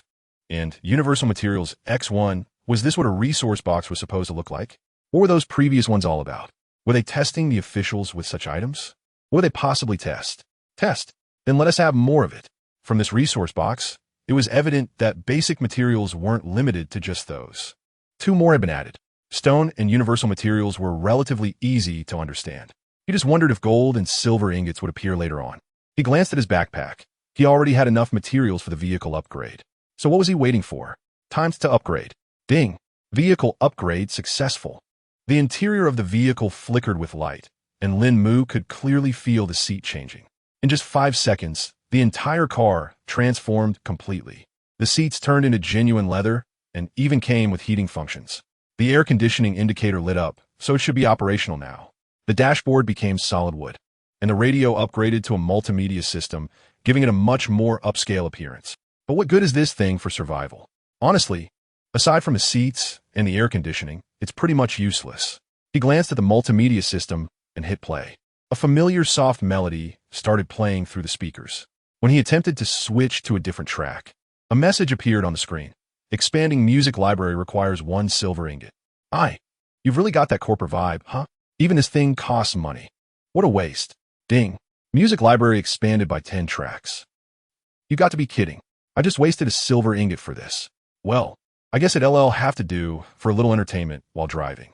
and universal materials X1. Was this what a resource box was supposed to look like? What were those previous ones all about? Were they testing the officials with such items? What would they possibly test? Then let us have more of it. From this resource box, it was evident that basic materials weren't limited to just those. 2 more had been added. Stone and universal materials were relatively easy to understand. He just wondered if gold and silver ingots would appear later on. He glanced at his backpack. He already had enough materials for the vehicle upgrade. So what was he waiting for? Time to upgrade. Ding! Vehicle upgrade successful. The interior of the vehicle flickered with light, and Lín Mù could clearly feel the seat changing. In just 5 seconds, the entire car transformed completely. The seats turned into genuine leather and even came with heating functions. The air conditioning indicator lit up, so it should be operational now. The dashboard became solid wood, and the radio upgraded to a multimedia system, giving it a much more upscale appearance. But what good is this thing for survival? Honestly, aside from the seats and the air conditioning, it's pretty much useless. He glanced at the multimedia system and hit play. A familiar soft melody started playing through the speakers. When he attempted to switch to a different track, a message appeared on the screen. Expanding music library requires 1 silver ingot. You've really got that corporate vibe, huh? Even this thing costs money. What a waste. Ding. Music library expanded by 10 tracks. You got to be kidding. I just wasted a silver ingot for this. Well, I guess it'll have to do for a little entertainment while driving.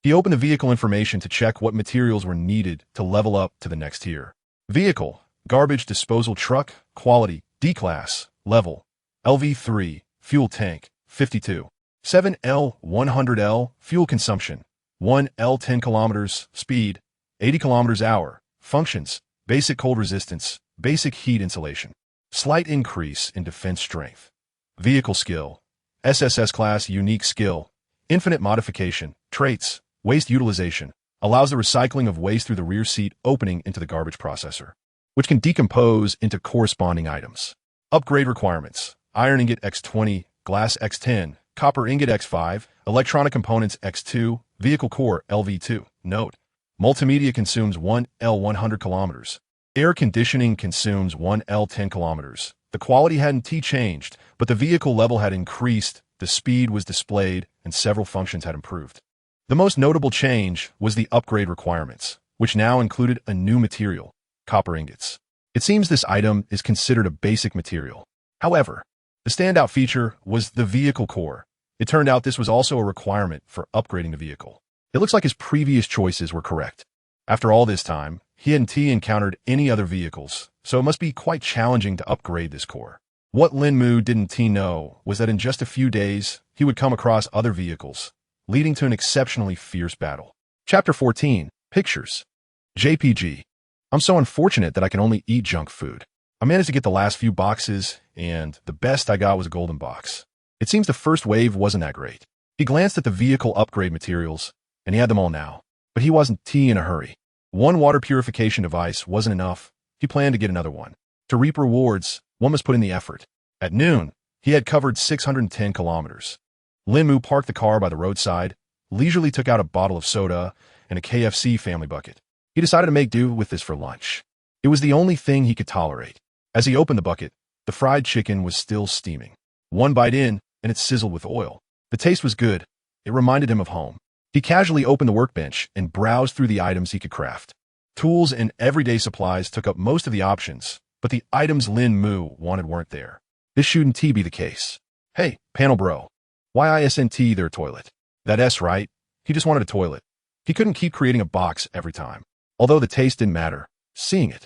He opened the vehicle information to check what materials were needed to level up to the next tier. Vehicle, garbage disposal truck, quality, D-class, level, LV3, fuel tank, 52. 7L, 100L, fuel consumption, 1L 10 kilometers, speed, 80 kilometers hour, functions, basic cold resistance, basic heat insulation, slight increase in defense strength. Vehicle skill, SSS class unique skill, infinite modification, traits, waste utilization, allows the recycling of waste through the rear seat opening into the garbage processor, which can decompose into corresponding items. Upgrade requirements, iron ingot X20, glass X10, copper ingot X5, electronic components X2, vehicle core LV2. Note, multimedia consumes 1L 100 kilometers. Air conditioning consumes 1L 10 kilometers. The quality hadn't changed, but the vehicle level had increased, the speed was displayed, and several functions had improved. The most notable change was the upgrade requirements, which now included a new material, copper ingots. It seems this item is considered a basic material. However, the standout feature was the vehicle core. It turned out this was also a requirement for upgrading the vehicle. It looks like his previous choices were correct. After all this time, he hadn't encountered any other vehicles, so it must be quite challenging to upgrade this core. What Lín Mù didn't know was that in just a few days, he would come across other vehicles, leading to an exceptionally fierce battle. Chapter 14, Pictures. JPG. I'm so unfortunate that I can only eat junk food. I managed to get the last few boxes, and the best I got was a golden box. It seems the first wave wasn't that great. He glanced at the vehicle upgrade materials, and he had them all now. But he wasn't in a hurry. 1 water purification device wasn't enough. He planned to get another one. To reap rewards, one must put in the effort. At noon, he had covered 610 kilometers. Lín Mù parked the car by the roadside, leisurely took out a bottle of soda and a KFC family bucket. He decided to make do with this for lunch. It was the only thing he could tolerate. As he opened the bucket, the fried chicken was still steaming. 1 bite in, and it sizzled with oil. The taste was good. It reminded him of home. He casually opened the workbench and browsed through the items he could craft. Tools and everyday supplies took up most of the options, but the items Lín Mù wanted weren't there. This shouldn't be the case. Hey, panel bro. Why isn't their toilet? That S, right? He just wanted a toilet. He couldn't keep creating a box every time. Although the taste didn't matter, seeing it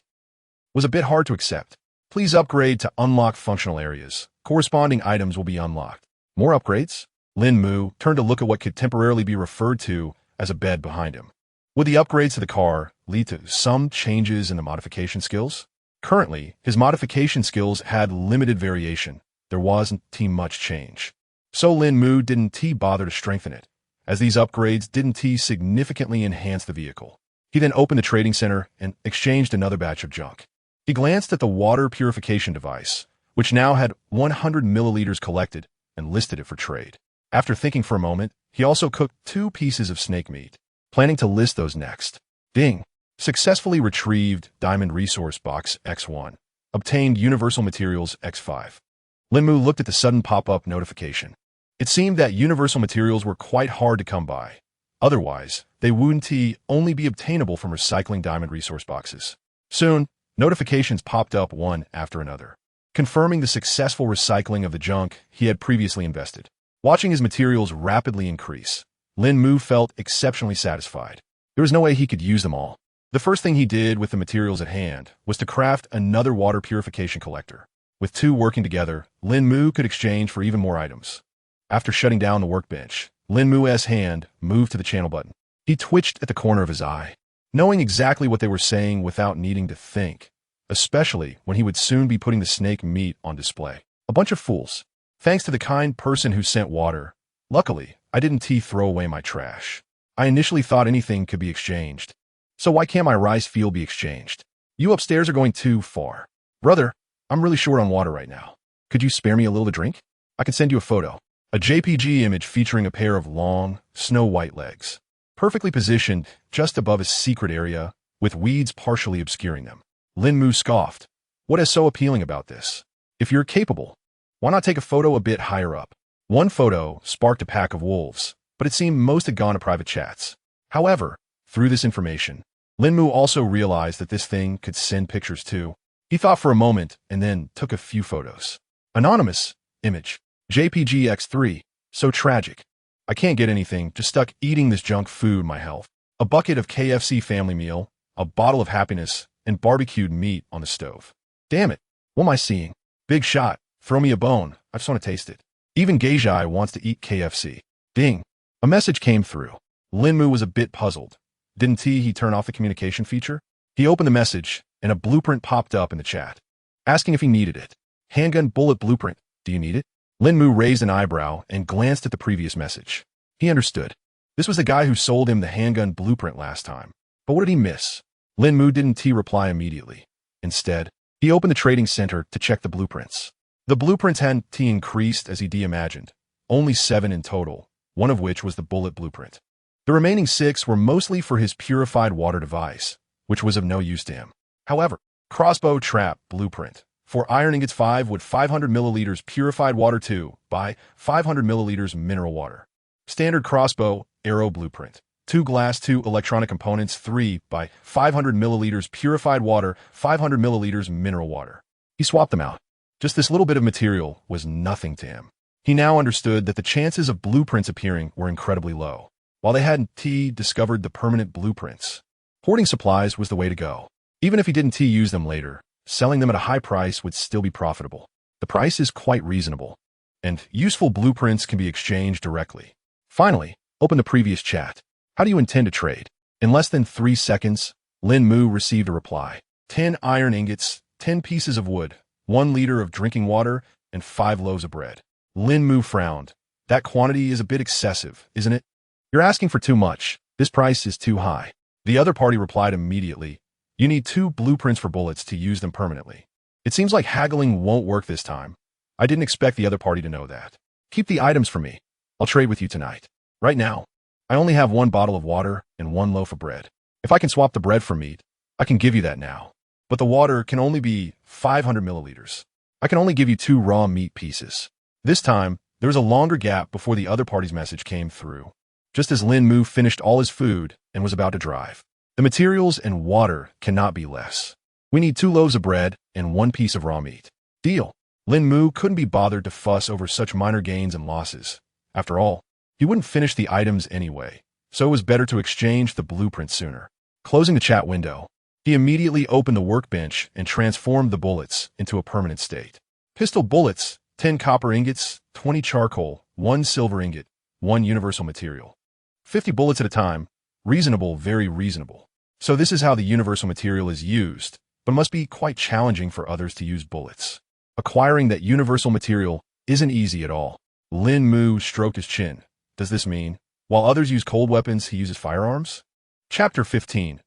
was a bit hard to accept. Please upgrade to unlock functional areas. Corresponding items will be unlocked. More upgrades? Lín Mù turned to look at what could temporarily be referred to as a bed behind him. Would the upgrades to the car lead to some changes in the modification skills? Currently, his modification skills had limited variation. There wasn't much change. So Lín Mù didn't bother to strengthen it, as these upgrades didn't significantly enhance the vehicle. He then opened the trading center and exchanged another batch of junk. He glanced at the water purification device, which now had 100 milliliters collected, and listed it for trade. After thinking for a moment, he also cooked 2 pieces of snake meat, planning to list those next. Ding! Successfully retrieved Diamond Resource Box X1. Obtained Universal Materials X5. Lín Mù looked at the sudden pop-up notification. It seemed that universal materials were quite hard to come by. Otherwise, they wouldn't only be obtainable from recycling diamond resource boxes. Soon, notifications popped up one after another, confirming the successful recycling of the junk he had previously invested. Watching his materials rapidly increase, Lín Mù felt exceptionally satisfied. There was no way he could use them all. The first thing he did with the materials at hand was to craft another water purification collector. With 2 working together, Lín Mù could exchange for even more items. After shutting down the workbench, Lín Mu's hand moved to the channel button. He twitched at the corner of his eye, knowing exactly what they were saying without needing to think, especially when he would soon be putting the snake meat on display. A bunch of fools. Thanks to the kind person who sent water, luckily, I didn't throw away my trash. I initially thought anything could be exchanged. So why can't my rice field be exchanged? You upstairs are going too far. Brother, I'm really short on water right now. Could you spare me a little to drink? I can send you a photo. A JPG image featuring a pair of long, snow-white legs, perfectly positioned just above his secret area, with weeds partially obscuring them. Lín Mù scoffed. What is so appealing about this? If you're capable, why not take a photo a bit higher up? One photo sparked a pack of wolves, but it seemed most had gone to private chats. However, through this information, Lín Mù also realized that this thing could send pictures too. He thought for a moment and then took a few photos. Anonymous image. JPG X3. So tragic. I can't get anything, just stuck eating this junk food my health. A bucket of KFC family meal, a bottle of happiness, and barbecued meat on the stove. Damn it. What am I seeing? Big shot. Throw me a bone. I just want to taste it. Even Geijai wants to eat KFC. Ding. A message came through. Lín Mù was a bit puzzled. Didn't he turn off the communication feature? He opened the message, and a blueprint popped up in the chat, asking if he needed it. Handgun bullet blueprint. Do you need it? Lín Mù raised an eyebrow and glanced at the previous message. He understood. This was the guy who sold him the handgun blueprint last time. But what did he miss? Lín Mù didn't reply immediately. Instead, he opened the trading center to check the blueprints. The blueprints hadn't increased as he imagined. Only 7 in total, one of which was the bullet blueprint. The remaining 6 were mostly for his purified water device, which was of no use to him. However, crossbow trap blueprint. For iron ingots 5 with 500 milliliters purified water 2 by 500 milliliters mineral water. Standard crossbow arrow blueprint. 2 glass 2 electronic components 3 by 500 milliliters purified water 500 milliliters mineral water. He swapped them out. Just this little bit of material was nothing to him. He now understood that the chances of blueprints appearing were incredibly low. While they hadn't discovered the permanent blueprints, hoarding supplies was the way to go. Even if he didn't use them later, selling them at a high price would still be profitable. The price is quite reasonable, and useful blueprints can be exchanged directly. Finally, open the previous chat. How do you intend to trade? In less than 3 seconds, Lín Mù received a reply. 10 iron ingots, 10 pieces of wood, 1 liter of drinking water, and 5 loaves of bread. Lín Mù frowned. That quantity is a bit excessive, isn't it? You're asking for too much. This price is too high. The other party replied immediately. You need 2 blueprints for bullets to use them permanently. It seems like haggling won't work this time. I didn't expect the other party to know that. Keep the items for me. I'll trade with you tonight. Right now, I only have 1 bottle of water and 1 loaf of bread. If I can swap the bread for meat, I can give you that now. But the water can only be 500 milliliters. I can only give you 2 raw meat pieces. This time, there was a longer gap before the other party's message came through. Just as Lín Mù finished all his food and was about to drive, The materials and water cannot be less. We need 2 loaves of bread and 1 piece of raw meat. Deal. Lín Mù couldn't be bothered to fuss over such minor gains and losses. After all, he wouldn't finish the items anyway, so it was better to exchange the blueprint sooner. Closing the chat window, he immediately opened the workbench and transformed the bullets into a permanent state. Pistol bullets, 10 copper ingots, 20 charcoal, 1 silver ingot, 1 universal material. 50 bullets at a time. Reasonable, very reasonable. So this is how the universal material is used, but must be quite challenging for others to use bullets. Acquiring that universal material isn't easy at all. Lín Mù stroked his chin. Does this mean, while others use cold weapons, he uses firearms? Chapter 15.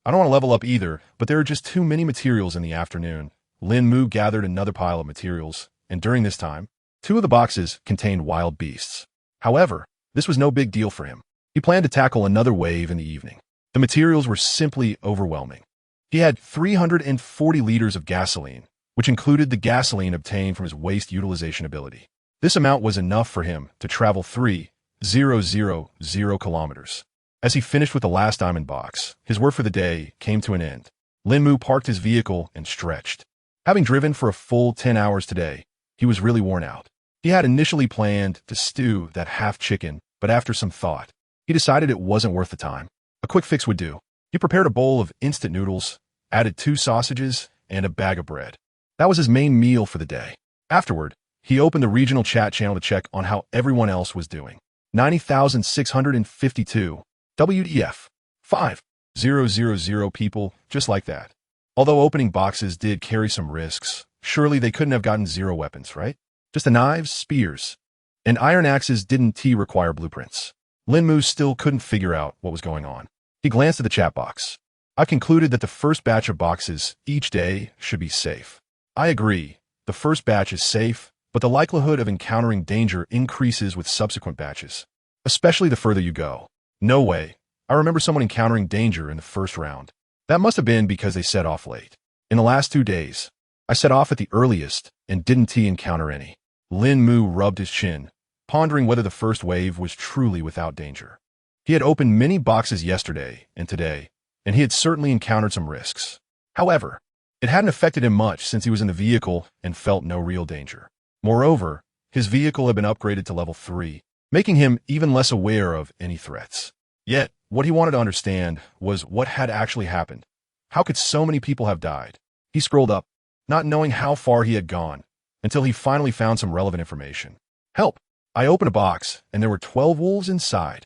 I don't want to level up either, but there are just too many materials in the afternoon. Lín Mù gathered another pile of materials, and during this time, 2 of the boxes contained wild beasts. However, this was no big deal for him. He planned to tackle another wave in the evening. The materials were simply overwhelming. He had 340 liters of gasoline, which included the gasoline obtained from his waste utilization ability. This amount was enough for him to travel 3,000 kilometers. As he finished with the last diamond box, his work for the day came to an end. Lín Mù parked his vehicle and stretched. Having driven for a full 10 hours today, he was really worn out. He had initially planned to stew that half chicken, but after some thought, he decided it wasn't worth the time. A quick fix would do. He prepared a bowl of instant noodles, added 2 sausages, and a bag of bread. That was his main meal for the day. Afterward, he opened the regional chat channel to check on how everyone else was doing. 90,652. WTF. 5,000 people, just like that. Although opening boxes did carry some risks, surely they couldn't have gotten 0 weapons, right? Just the knives, spears, and iron axes didn't require blueprints. Lín Mù still couldn't figure out what was going on. He glanced at the chat box. I concluded that the first batch of boxes each day should be safe. I agree, the first batch is safe, but the likelihood of encountering danger increases with subsequent batches, especially the further you go. No way. I remember someone encountering danger in the first round. That must have been because they set off late. In the last 2 days, I set off at the earliest and didn't encounter any. Lín Mù rubbed his chin, pondering whether the first wave was truly without danger. He had opened many boxes yesterday and today, and he had certainly encountered some risks. However, it hadn't affected him much since he was in the vehicle and felt no real danger. Moreover, his vehicle had been upgraded to level 3, making him even less aware of any threats. Yet, what he wanted to understand was what had actually happened. How could so many people have died? He scrolled up, not knowing how far he had gone, until he finally found some relevant information. Help! I opened a box, and there were 12 wolves inside.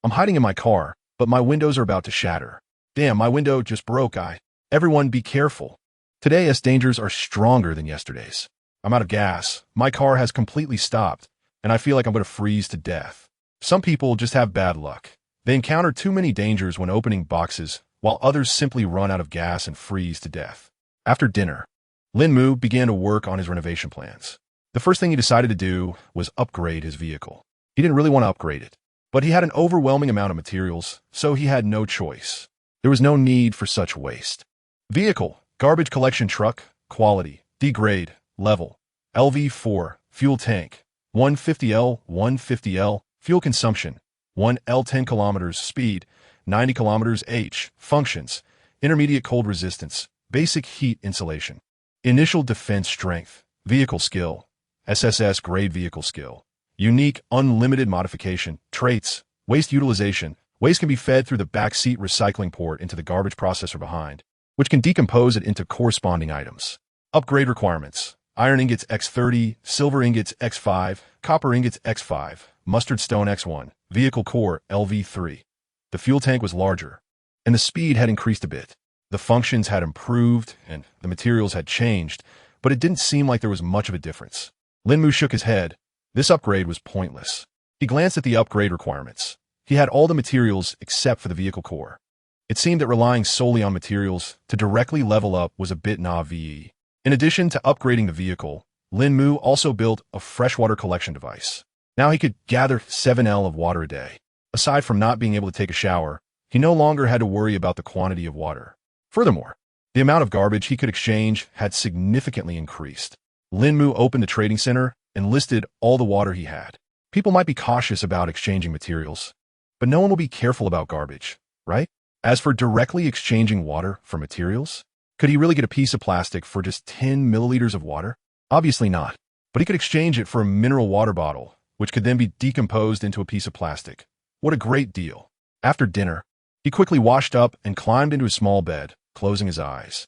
I'm hiding in my car, but my windows are about to shatter. Damn, my window just broke. Everyone be careful. Today's dangers are stronger than yesterday's. I'm out of gas, my car has completely stopped, and I feel like I'm going to freeze to death. Some people just have bad luck. They encounter too many dangers when opening boxes, while others simply run out of gas and freeze to death. After dinner, Lín Mù began to work on his renovation plans. The first thing he decided to do was upgrade his vehicle. He didn't really want to upgrade it, but he had an overwhelming amount of materials, so he had no choice. There was no need for such waste. Vehicle, garbage collection truck, quality, D-grade, level, LV4, fuel tank, 150L, 150L, fuel consumption, 1L 10 kilometers, speed, 90 kilometers h, functions, intermediate cold resistance, basic heat insulation, initial defense strength, vehicle skill, SSS-grade vehicle skill, unique unlimited modification, traits, waste utilization. Waste can be fed through the backseat recycling port into the garbage processor behind, which can decompose it into corresponding items. Upgrade requirements: iron ingots X30, silver ingots X5, copper ingots X5, mustard stone X1, vehicle core LV3. The fuel tank was larger, and the speed had increased a bit. The functions had improved, and the materials had changed, but it didn't seem like there was much of a difference. Lín Mù shook his head. This upgrade was pointless. He glanced at the upgrade requirements. He had all the materials except for the vehicle core. It seemed that relying solely on materials to directly level up was a bit naive. In addition to upgrading the vehicle, Lín Mù also built a freshwater collection device. Now he could gather 7L of water a day. Aside from not being able to take a shower, he no longer had to worry about the quantity of water. Furthermore, the amount of garbage he could exchange had significantly increased. Lín Mù opened the trading center and listed all the water he had. People might be cautious about exchanging materials, but no one will be careful about garbage, right? As for directly exchanging water for materials, could he really get a piece of plastic for just 10 milliliters of water? Obviously not. But he could exchange it for a mineral water bottle, which could then be decomposed into a piece of plastic. What a great deal. After dinner, he quickly washed up and climbed into his small bed, closing his eyes.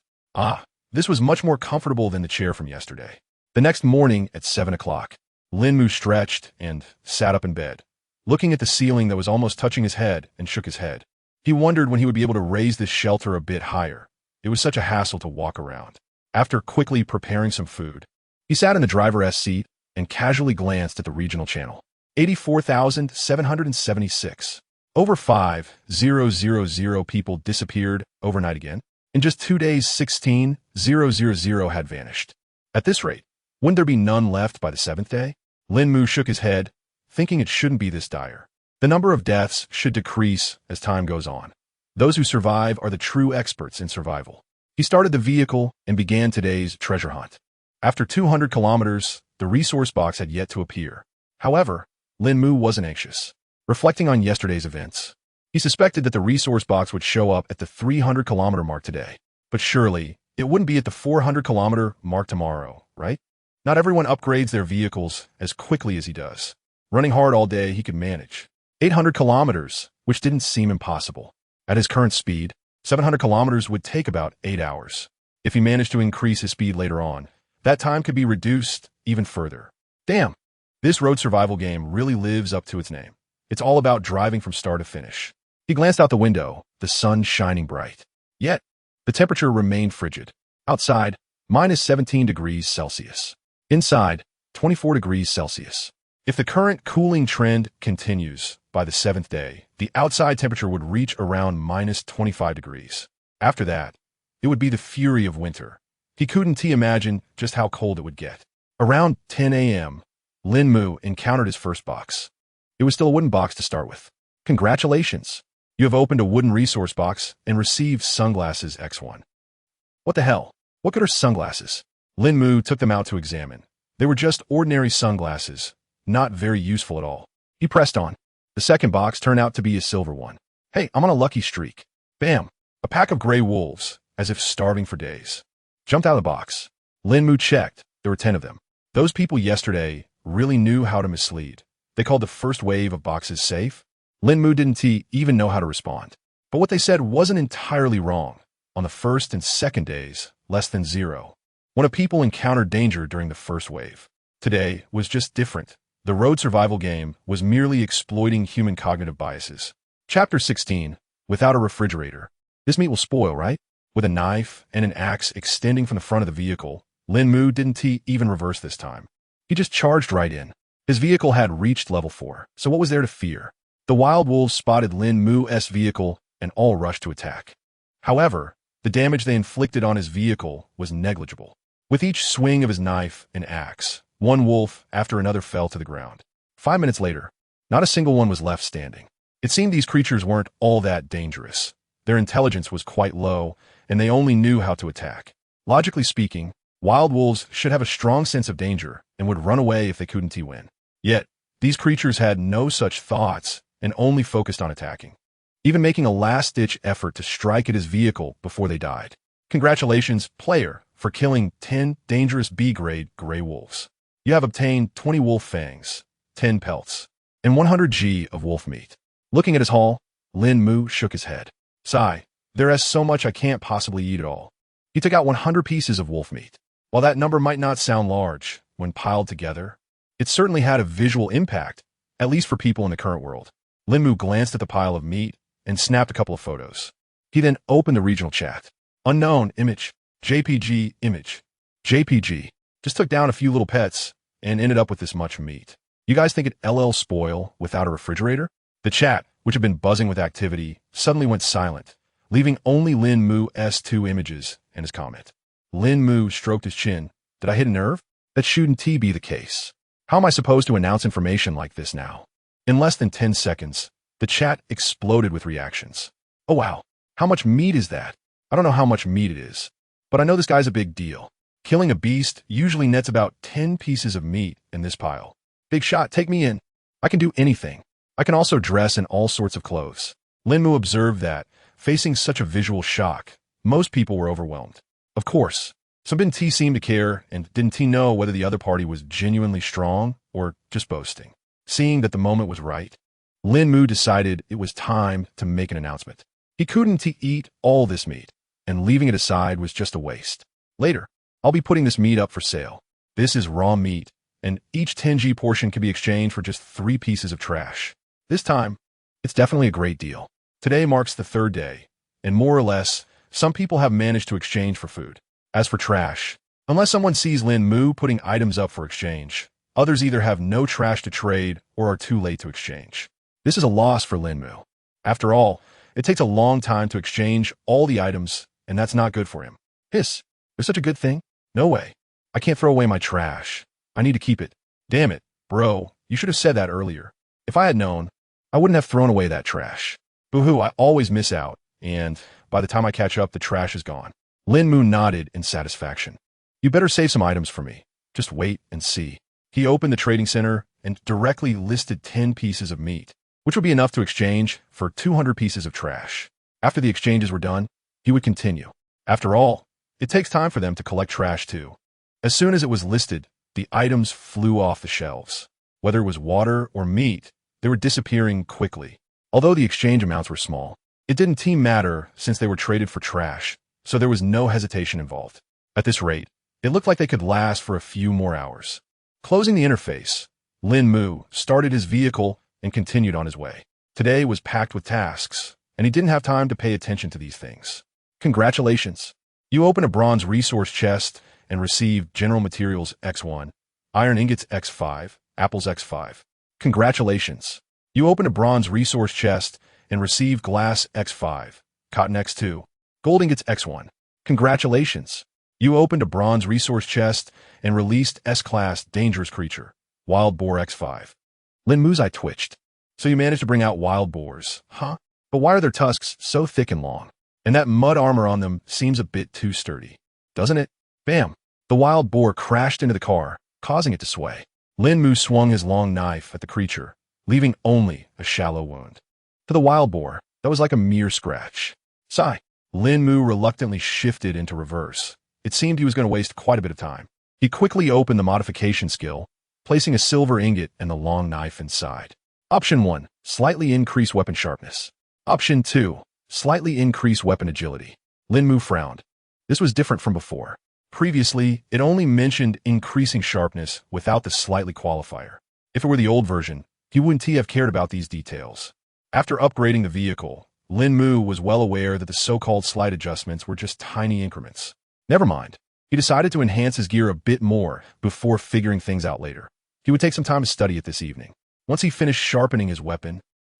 This was much more comfortable than the chair from yesterday. The next morning at 7 o'clock, Lín Mù stretched and sat up in bed, looking at the ceiling that was almost touching his head, and shook his head. He wondered when he would be able to raise this shelter a bit higher. It was such a hassle to walk around. After quickly preparing some food, he sat in the driver's seat and casually glanced at the regional channel. 84,776. Over 5,000 people disappeared overnight again. In just 2 days, 16,000 had vanished. At this rate, wouldn't there be none left by the 7th day? Lín Mù shook his head, thinking it shouldn't be this dire. The number of deaths should decrease as time goes on. Those who survive are the true experts in survival. He started the vehicle and began today's treasure hunt. After 200 kilometers, the resource box had yet to appear. However, Lín Mù wasn't anxious. Reflecting on yesterday's events, he suspected that the resource box would show up at the 300-kilometer mark today. But surely, it wouldn't be at the 400-kilometer mark tomorrow, right? Not everyone upgrades their vehicles as quickly as he does. Running hard all day, he could manage 800 kilometers, which didn't seem impossible. At his current speed, 700 kilometers would take about 8 hours. If he managed to increase his speed later on, that time could be reduced even further. Damn, this road survival game really lives up to its name. It's all about driving from start to finish. He glanced out the window, the sun shining bright. Yet, the temperature remained frigid. Outside, minus 17 degrees Celsius. Inside, 24 degrees Celsius. If the current cooling trend continues, by the 7th day, the outside temperature would reach around minus 25 degrees. After that, it would be the fury of winter. He couldn't imagine just how cold it would get. Around 10 a.m., Lín Mù encountered his first box. It was still a wooden box to start with. Congratulations! You have opened a wooden resource box and received sunglasses X1. What the hell? What good are sunglasses? Lín Mù took them out to examine. They were just ordinary sunglasses, not very useful at all. He pressed on. The second box turned out to be a silver one. Hey, I'm on a lucky streak. Bam! A pack of gray wolves, as if starving for days. Jumped out of the box. Lín Mù checked. There were 10 of them. Those people yesterday really knew how to mislead. They called the first wave of boxes safe. Lín Mù didn't even know how to respond. But what they said wasn't entirely wrong. On the first and second days, less than 0. When a people encountered danger during the first wave. Today was just different. The road survival game was merely exploiting human cognitive biases. Chapter 16. Without a refrigerator. This meat will spoil, right? With a knife and an axe extending from the front of the vehicle, Lín Mù didn't even reverse this time. He just charged right in. His vehicle had reached level 4, so what was there to fear? The wild wolves spotted Lín Mù's vehicle and all rushed to attack. However, the damage they inflicted on his vehicle was negligible. With each swing of his knife and axe, one wolf after another fell to the ground. 5 minutes later, not a single one was left standing. It seemed these creatures weren't all that dangerous. Their intelligence was quite low, and they only knew how to attack. Logically speaking, wild wolves should have a strong sense of danger and would run away if they couldn't win. Yet, these creatures had no such thoughts and only focused on attacking, even making a last-ditch effort to strike at his vehicle before they died. Congratulations, player, for killing 10 dangerous B-grade gray wolves. You have obtained 20 wolf fangs, 10 pelts, and 100 G of wolf meat. Looking at his haul, Lín Mù shook his head. Sigh, there is so much I can't possibly eat it all. He took out 100 pieces of wolf meat. While that number might not sound large, when piled together, it certainly had a visual impact, at least for people in the current world. Lín Mù glanced at the pile of meat and snapped a couple of photos. He then opened the regional chat. Unknown image, JPG image, JPG. Just took down a few little pets and ended up with this much meat. You guys think it LL spoil without a refrigerator? The chat, which had been buzzing with activity, suddenly went silent, leaving only Lín Mù's 2 images and his comment. Lín Mù stroked his chin. Did I hit a nerve? That shouldn't be the case. How am I supposed to announce information like this now? In less than 10 seconds, the chat exploded with reactions. Oh wow, how much meat is that? I don't know how much meat it is, but I know this guy's a big deal. Killing a beast usually nets about 10 pieces of meat in this pile. Big shot, take me in. I can do anything. I can also dress in all sorts of clothes. Lín Mù observed that, Facing such a visual shock, most people were overwhelmed. Of course, some didn't seem to care and didn't know whether the other party was genuinely strong or just boasting. Seeing that the moment was right, Lín Mù decided it was time to make an announcement. He couldn't eat all this meat, and leaving it aside was just a waste. Later, I'll be putting this meat up for sale. This is raw meat, and each 10G portion can be exchanged for just 3 pieces of trash. This time, it's definitely a great deal. Today marks the 3rd day, and more or less, some people have managed to exchange for food. As for trash, unless someone sees Lín Mù putting items up for exchange, others either have no trash to trade or are too late to exchange. This is a loss for Lín Mù. After all, it takes a long time to exchange all the items, and that's not good for him. Hiss, there's such a good thing? No way. I can't throw away my trash. I need to keep it. Damn it, bro, you should have said that earlier. If I had known, I wouldn't have thrown away that trash. Boo-hoo, I always miss out, and by the time I catch up, the trash is gone. Lín Mù nodded in satisfaction. You better save some items for me. Just wait and see. He opened the trading center and directly listed 10 pieces of meat, which would be enough to exchange for 200 pieces of trash. After the exchanges were done, he would continue. After all, it takes time for them to collect trash too. As soon as it was listed, the items flew off the shelves. Whether it was water or meat, they were disappearing quickly. Although the exchange amounts were small, it didn't matter since they were traded for trash, so there was no hesitation involved. At this rate, it looked like they could last for a few more hours. Closing the interface, Lín Mù started his vehicle and continued on his way. Today was packed with tasks, and he didn't have time to pay attention to these things. Congratulations! You open a bronze resource chest and receive general materials X1, iron ingots X5, apples X5. Congratulations! You open a bronze resource chest and receive glass X5, cotton X2, gold ingots X1. Congratulations! You opened a bronze resource chest and released S-class dangerous creature, wild boar X5. Lín Mù's eye twitched. So you managed to bring out wild boars, huh? But why are their tusks so thick and long? And that mud armor on them seems a bit too sturdy, doesn't it? Bam! The wild boar crashed into the car, causing it to sway. Lín Mù swung his long knife at the creature, leaving only a shallow wound. To the wild boar, that was like a mere scratch. Sigh. Lín Mù reluctantly shifted into reverse. It seemed he was going to waste quite a bit of time. He quickly opened the modification skill, placing a silver ingot and the long knife inside. Option 1. Slightly increase weapon sharpness. Option 2. Slightly increase weapon agility. Lín Mù frowned. This was different from before. Previously, it only mentioned increasing sharpness without the slightly qualifier. If it were the old version, he wouldn't have cared about these details. After upgrading the vehicle, Lín Mù was well aware that the so-called slight adjustments were just tiny increments. Never mind. He decided to enhance his gear a bit more before figuring things out later. He would take some time to study it this evening. Once he finished sharpening his weapon,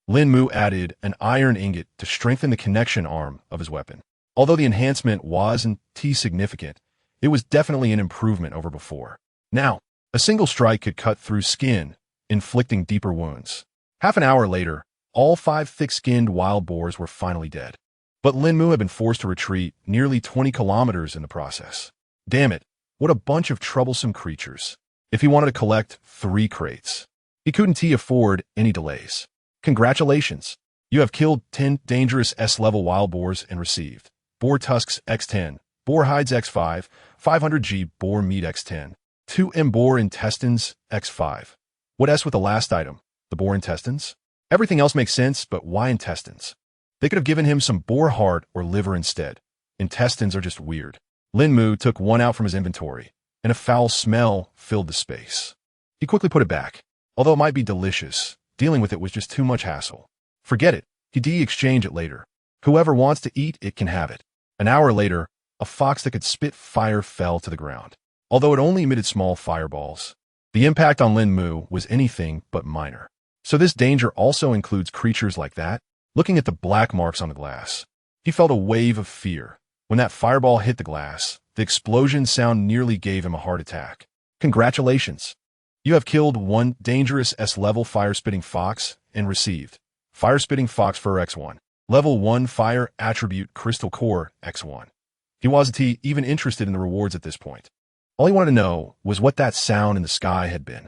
Lín Mù added an iron ingot to strengthen the connection arm of his weapon. Although the enhancement wasn't significant, it was definitely an improvement over before. Now, a single strike could cut through skin, inflicting deeper wounds. Half an hour later, all 5 thick-skinned wild boars were finally dead. But Lín Mù had been forced to retreat nearly 20 kilometers in the process. Damn it, what a bunch of troublesome creatures. If he wanted to collect 3 crates, he couldn't afford any delays. Congratulations! You have killed 10 dangerous S-level wild boars and received boar tusks X10, boar hides X5, 500G boar meat X10, 2M boar intestines X5. What S with the last item? The boar intestines? Everything else makes sense, but why intestines? They could have given him some boar heart or liver instead. Intestines are just weird. Lín Mù took one out from his inventory, and a foul smell filled the space. He quickly put it back. Although it might be delicious, dealing with it was just too much hassle. Forget it. He de-exchange it later. Whoever wants to eat it can have it. An hour later, a fox that could spit fire fell to the ground. Although it only emitted small fireballs, the impact on Lín Mù was anything but minor. So this danger also includes creatures like that? Looking at the black marks on the glass, he felt a wave of fear. When that fireball hit the glass, the explosion sound nearly gave him a heart attack. Congratulations! You have killed 1 dangerous S-level fire-spitting fox and received fire-spitting fox fur X1. Level 1 fire attribute crystal core X1. He wasn't even interested in the rewards at this point. All he wanted to know was what that sound in the sky had been.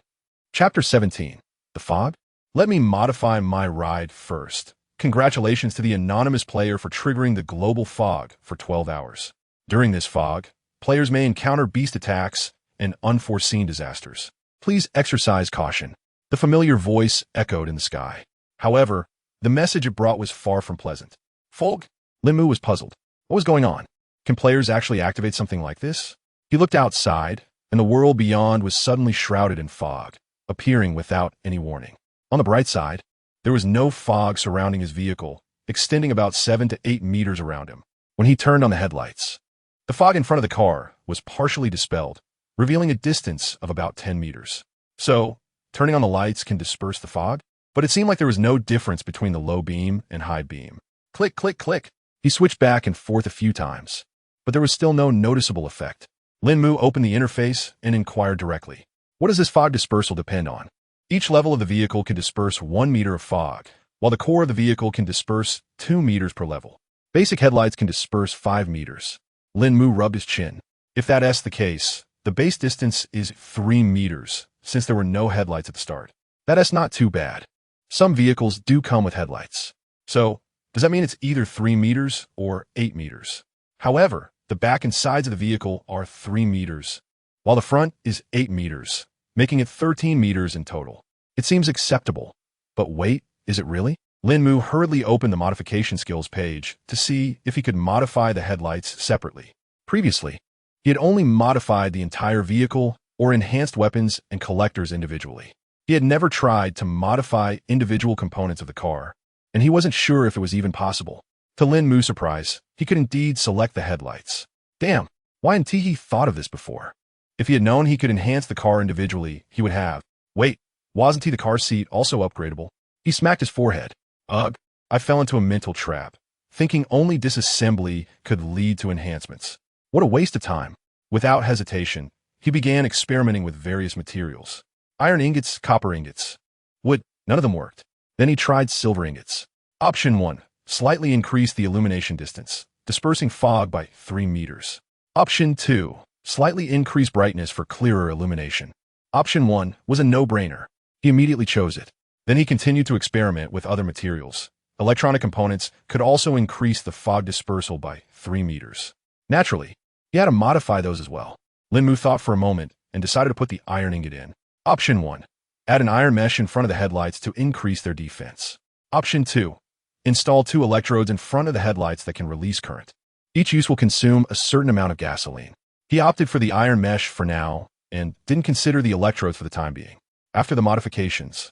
Chapter 17. The fog? Let me modify my ride first. Congratulations to the anonymous player for triggering the global fog for 12 hours. During this fog, players may encounter beast attacks and unforeseen disasters. Please exercise caution. The familiar voice echoed in the sky. However, the message it brought was far from pleasant. Fog? Lín Mù was puzzled. What was going on? Can players actually activate something like this? He looked outside, and the world beyond was suddenly shrouded in fog, appearing without any warning. On the bright side, there was no fog surrounding his vehicle, extending about 7 to 8 meters around him. When he turned on the headlights, the fog in front of the car was partially dispelled, revealing a distance of about 10 meters. So, turning on the lights can disperse the fog? But it seemed like there was no difference between the low beam and high beam. Click, click, click. He switched back and forth a few times, but there was still no noticeable effect. Lín Mù opened the interface and inquired directly. What does this fog dispersal depend on? Each level of the vehicle can disperse 1 meter of fog, while the core of the vehicle can disperse 2 meters per level. Basic headlights can disperse 5 meters. Lín Mù rubbed his chin. If that's the case, the base distance is 3 meters, since there were no headlights at the start. That's not too bad. Some vehicles do come with headlights. So, does that mean it's either 3 meters or 8 meters? However, the back and sides of the vehicle are 3 meters, while the front is 8 meters, making it 13 meters in total. It seems acceptable. But wait, is it really? Lín Mù hurriedly opened the modification skills page to see if he could modify the headlights separately. Previously, he had only modified the entire vehicle or enhanced weapons and collectors individually. He had never tried to modify individual components of the car, and he wasn't sure if it was even possible. To Lín Mu's surprise, he could indeed select the headlights. Damn, why hadn't he thought of this before? If he had known he could enhance the car individually, he would have. Wait, wasn't the car seat also upgradable? He smacked his forehead. Ugh, I fell into a mental trap, thinking only disassembly could lead to enhancements. What a waste of time. Without hesitation, he began experimenting with various materials. Iron ingots, copper ingots. Wood, none of them worked. Then he tried silver ingots. Option 1, slightly increase the illumination distance, dispersing fog by 3 meters. Option 2, slightly increase brightness for clearer illumination. Option 1 was a no-brainer. He immediately chose it. Then he continued to experiment with other materials. Electronic components could also increase the fog dispersal by 3 meters. Naturally, he had to modify those as well. Lín Mù thought for a moment and decided to put the iron ingot in. Option 1, add an iron mesh in front of the headlights to increase their defense. Option 2, install 2 electrodes in front of the headlights that can release current. Each use will consume a certain amount of gasoline. He opted for the iron mesh for now and didn't consider the electrodes for the time being. After the modifications,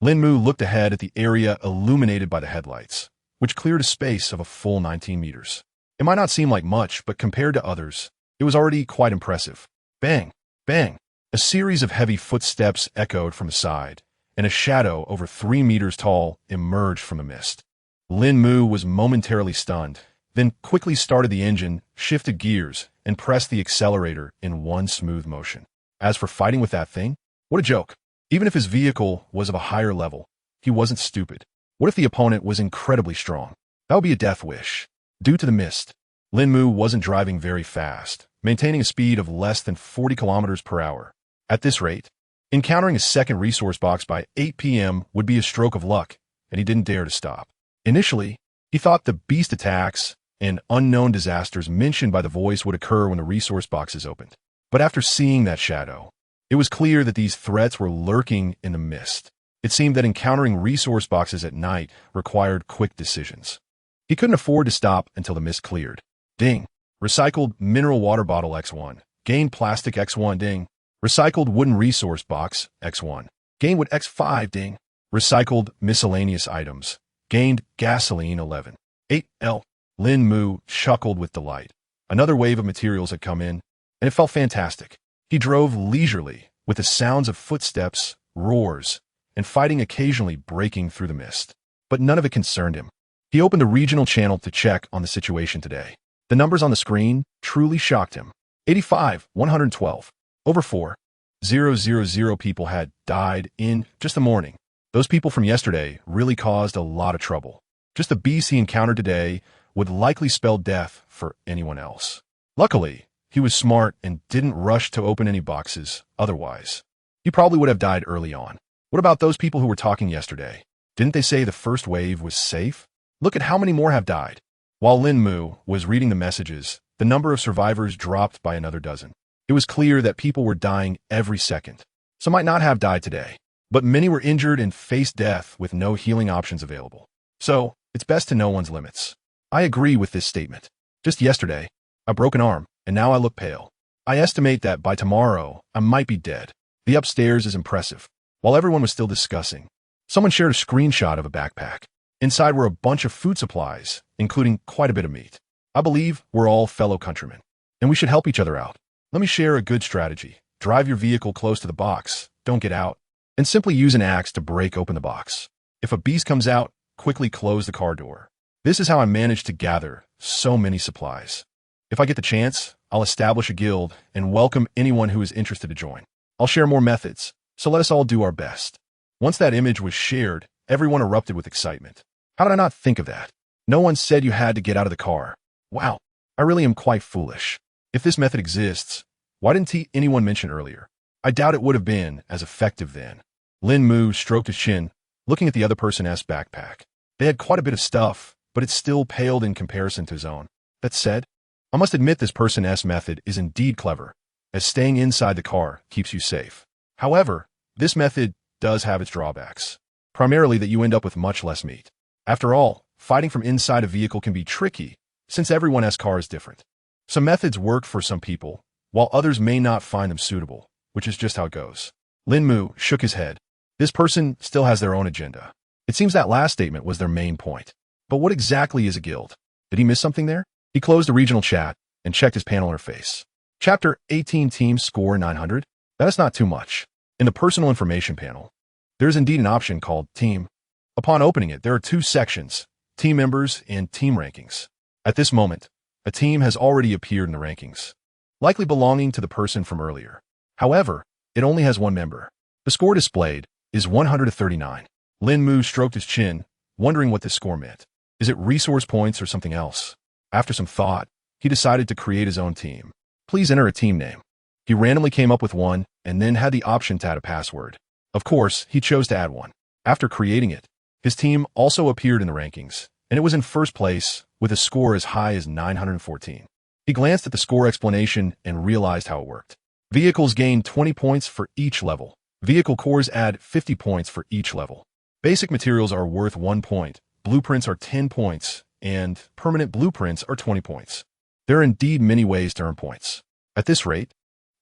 Lín Mù looked ahead at the area illuminated by the headlights, which cleared a space of a full 19 meters. It might not seem like much, but compared to others, it was already quite impressive. Bang! Bang! A series of heavy footsteps echoed from the side, and a shadow over 3 meters tall emerged from the mist. Lín Mù was momentarily stunned, then quickly started the engine, shifted gears, and pressed the accelerator in one smooth motion. As for fighting with that thing, what a joke. Even if his vehicle was of a higher level, he wasn't stupid. What if the opponent was incredibly strong? That would be a death wish. Due to the mist, Lín Mù wasn't driving very fast, maintaining a speed of less than 40 kilometers per hour. At this rate, encountering a second resource box by 8 p.m. would be a stroke of luck, and he didn't dare to stop. Initially, he thought the beast attacks and unknown disasters mentioned by the voice would occur when the resource box is opened. But after seeing that shadow, it was clear that these threats were lurking in the mist. It seemed that encountering resource boxes at night required quick decisions. He couldn't afford to stop until the mist cleared. Ding. Recycled mineral water bottle X1. Gained plastic X1. Ding. Recycled wooden resource box, X1. Gained wood X5, ding. Recycled miscellaneous items. Gained gasoline 11. 8L. Lín Mù chuckled with delight. Another wave of materials had come in, and it felt fantastic. He drove leisurely, with the sounds of footsteps, roars, and fighting occasionally breaking through the mist. But none of it concerned him. He opened the regional channel to check on the situation today. The numbers on the screen truly shocked him. 85, 112. Over 4,000 people had died in just the morning. Those people from yesterday really caused a lot of trouble. Just the beasts he encountered today would likely spell death for anyone else. Luckily, he was smart and didn't rush to open any boxes. Otherwise, he probably would have died early on. What about those people who were talking yesterday? Didn't they say the first wave was safe? Look at how many more have died. While Lín Mù was reading the messages, the number of survivors dropped by another dozen. It was clear that people were dying every second. Some might not have died today, but many were injured and faced death with no healing options available. So, it's best to know one's limits. I agree with this statement. Just yesterday, I broke an arm, and now I look pale. I estimate that by tomorrow, I might be dead. The upstairs is impressive. While everyone was still discussing, someone shared a screenshot of a backpack. Inside were a bunch of food supplies, including quite a bit of meat. I believe we're all fellow countrymen, and we should help each other out. Let me share a good strategy. Drive your vehicle close to the box, don't get out, and simply use an axe to break open the box. If a beast comes out, quickly close the car door. This is how I managed to gather so many supplies. If I get the chance, I'll establish a guild and welcome anyone who is interested to join. I'll share more methods, so let us all do our best. Once that image was shared, everyone erupted with excitement. How did I not think of that? No one said you had to get out of the car. Wow, I really am quite foolish. If this method exists, why didn't anyone mention earlier? I doubt it would have been as effective then. Lín Mù stroked his chin, looking at the other person's backpack. They had quite a bit of stuff, but it still paled in comparison to his own. That said, I must admit this person's method is indeed clever, as staying inside the car keeps you safe. However, this method does have its drawbacks, primarily that you end up with much less meat. After all, fighting from inside a vehicle can be tricky, since everyone's car is different. Some methods work for some people, while others may not find them suitable, which is just how it goes. Lín Mù shook his head. This person still has their own agenda. It seems that last statement was their main point. But what exactly is a guild? Did he miss something there? He closed the regional chat and checked his panel interface. Chapter 18 Team Score 900? That is not too much. In the personal information panel, there is indeed an option called Team. Upon opening it, there are two sections, Team Members and Team Rankings. At this moment, a team has already appeared in the rankings, likely belonging to the person from earlier. However, it only has one member. The score displayed is 139. Lín Mù stroked his chin, wondering what this score meant. Is it resource points or something else? After some thought, he decided to create his own team. Please enter a team name. He randomly came up with one and then had the option to add a password. Of course, he chose to add one. After creating it, his team also appeared in the rankings, and it was in first place with a score as high as 914. He glanced at the score explanation and realized how it worked. Vehicles gain 20 points for each level. Vehicle cores add 50 points for each level. Basic materials are worth 1 point, blueprints are 10 points, and permanent blueprints are 20 points. There are indeed many ways to earn points. At this rate,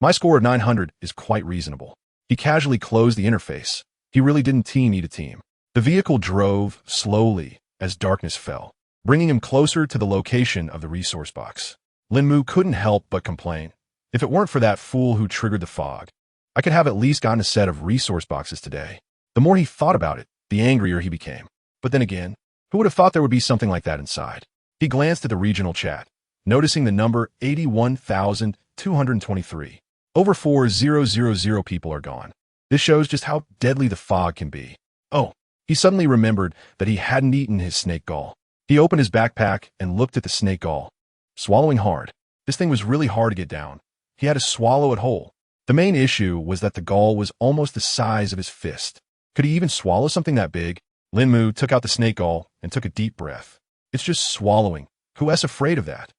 my score of 900 is quite reasonable. He casually closed the interface. He really didn't need a team. The vehicle drove slowly as darkness fell, bringing him closer to the location of the resource box. Lín Mù couldn't help but complain. If it weren't for that fool who triggered the fog, I could have at least gotten a set of resource boxes today. The more he thought about it, the angrier he became. But then again, who would have thought there would be something like that inside? He glanced at the regional chat, noticing the number 81,223. Over 4,000 people are gone. This shows just how deadly the fog can be. Oh, he suddenly remembered that he hadn't eaten his snake gall. He opened his backpack and looked at the snake gall. Swallowing hard. This thing was really hard to get down. He had to swallow it whole. The main issue was that the gall was almost the size of his fist. Could he even swallow something that big? Lín Mù took out the snake gall and took a deep breath. It's just swallowing. Who is afraid of that?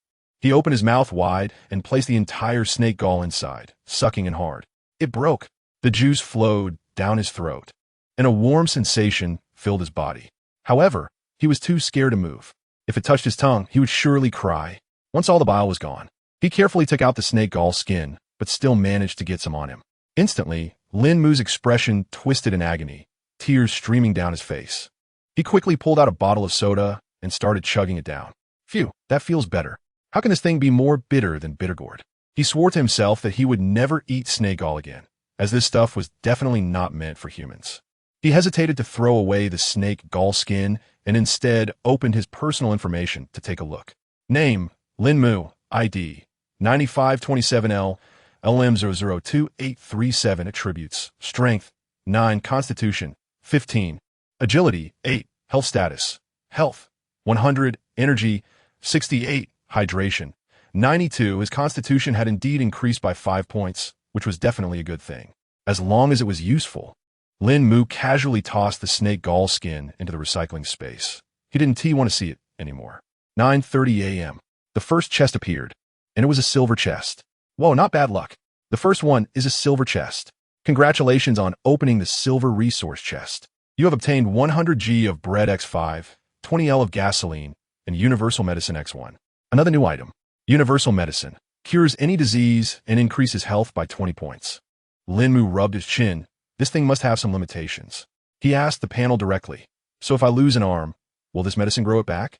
He opened his mouth wide and placed the entire snake gall inside, sucking in hard. It broke. The juice flowed down his throat, and a warm sensation filled his body. However, he was too scared to move. If it touched his tongue, he would surely cry. Once all the bile was gone, he carefully took out the snake gall skin, but still managed to get some on him. Instantly, Lín Mu's expression twisted in agony, tears streaming down his face. He quickly pulled out a bottle of soda and started chugging it down. Phew, that feels better. How can this thing be more bitter than bittergourd? He swore to himself that he would never eat snake gall again, as this stuff was definitely not meant for humans. He hesitated to throw away the snake gall skin and instead opened his personal information to take a look. Name, Lín Mù, ID, 9527L, LM002837. Attributes, Strength, 9. Constitution, 15. Agility, 8. Health status, Health, 100. Energy, 68. Hydration, 92. His constitution had indeed increased by 5 points, which was definitely a good thing, as long as it was useful. Lín Mù casually tossed the snake gall skin into the recycling space. He didn't want to see it anymore. 9:30 a.m. The first chest appeared, and it was a silver chest. Whoa, not bad luck. The first one is a silver chest. Congratulations on opening the silver resource chest. You have obtained 100 G of bread X5, 20 L of gasoline, and universal medicine X1. Another new item. Universal medicine. Cures any disease and increases health by 20 points. Lín Mù rubbed his chin. This thing must have some limitations. He asked the panel directly, so if I lose an arm, will this medicine grow it back?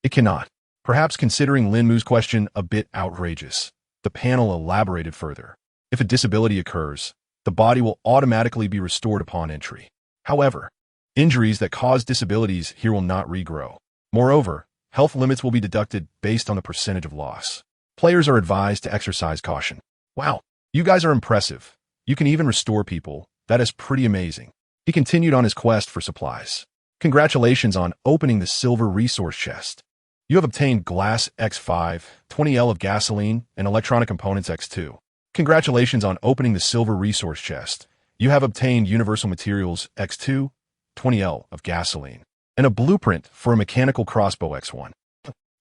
It cannot. Perhaps considering Lín Mù's question a bit outrageous, the panel elaborated further. If a disability occurs, the body will automatically be restored upon entry. However, injuries that cause disabilities here will not regrow. Moreover, health limits will be deducted based on the percentage of loss. Players are advised to exercise caution. Wow, you guys are impressive. You can even restore people. That is pretty amazing. He continued on his quest for supplies. Congratulations on opening the silver resource chest. You have obtained glass X5, 20 L of gasoline, and electronic components X2. Congratulations on opening the silver resource chest. You have obtained universal materials X2, 20 L of gasoline, and a blueprint for a mechanical crossbow X1.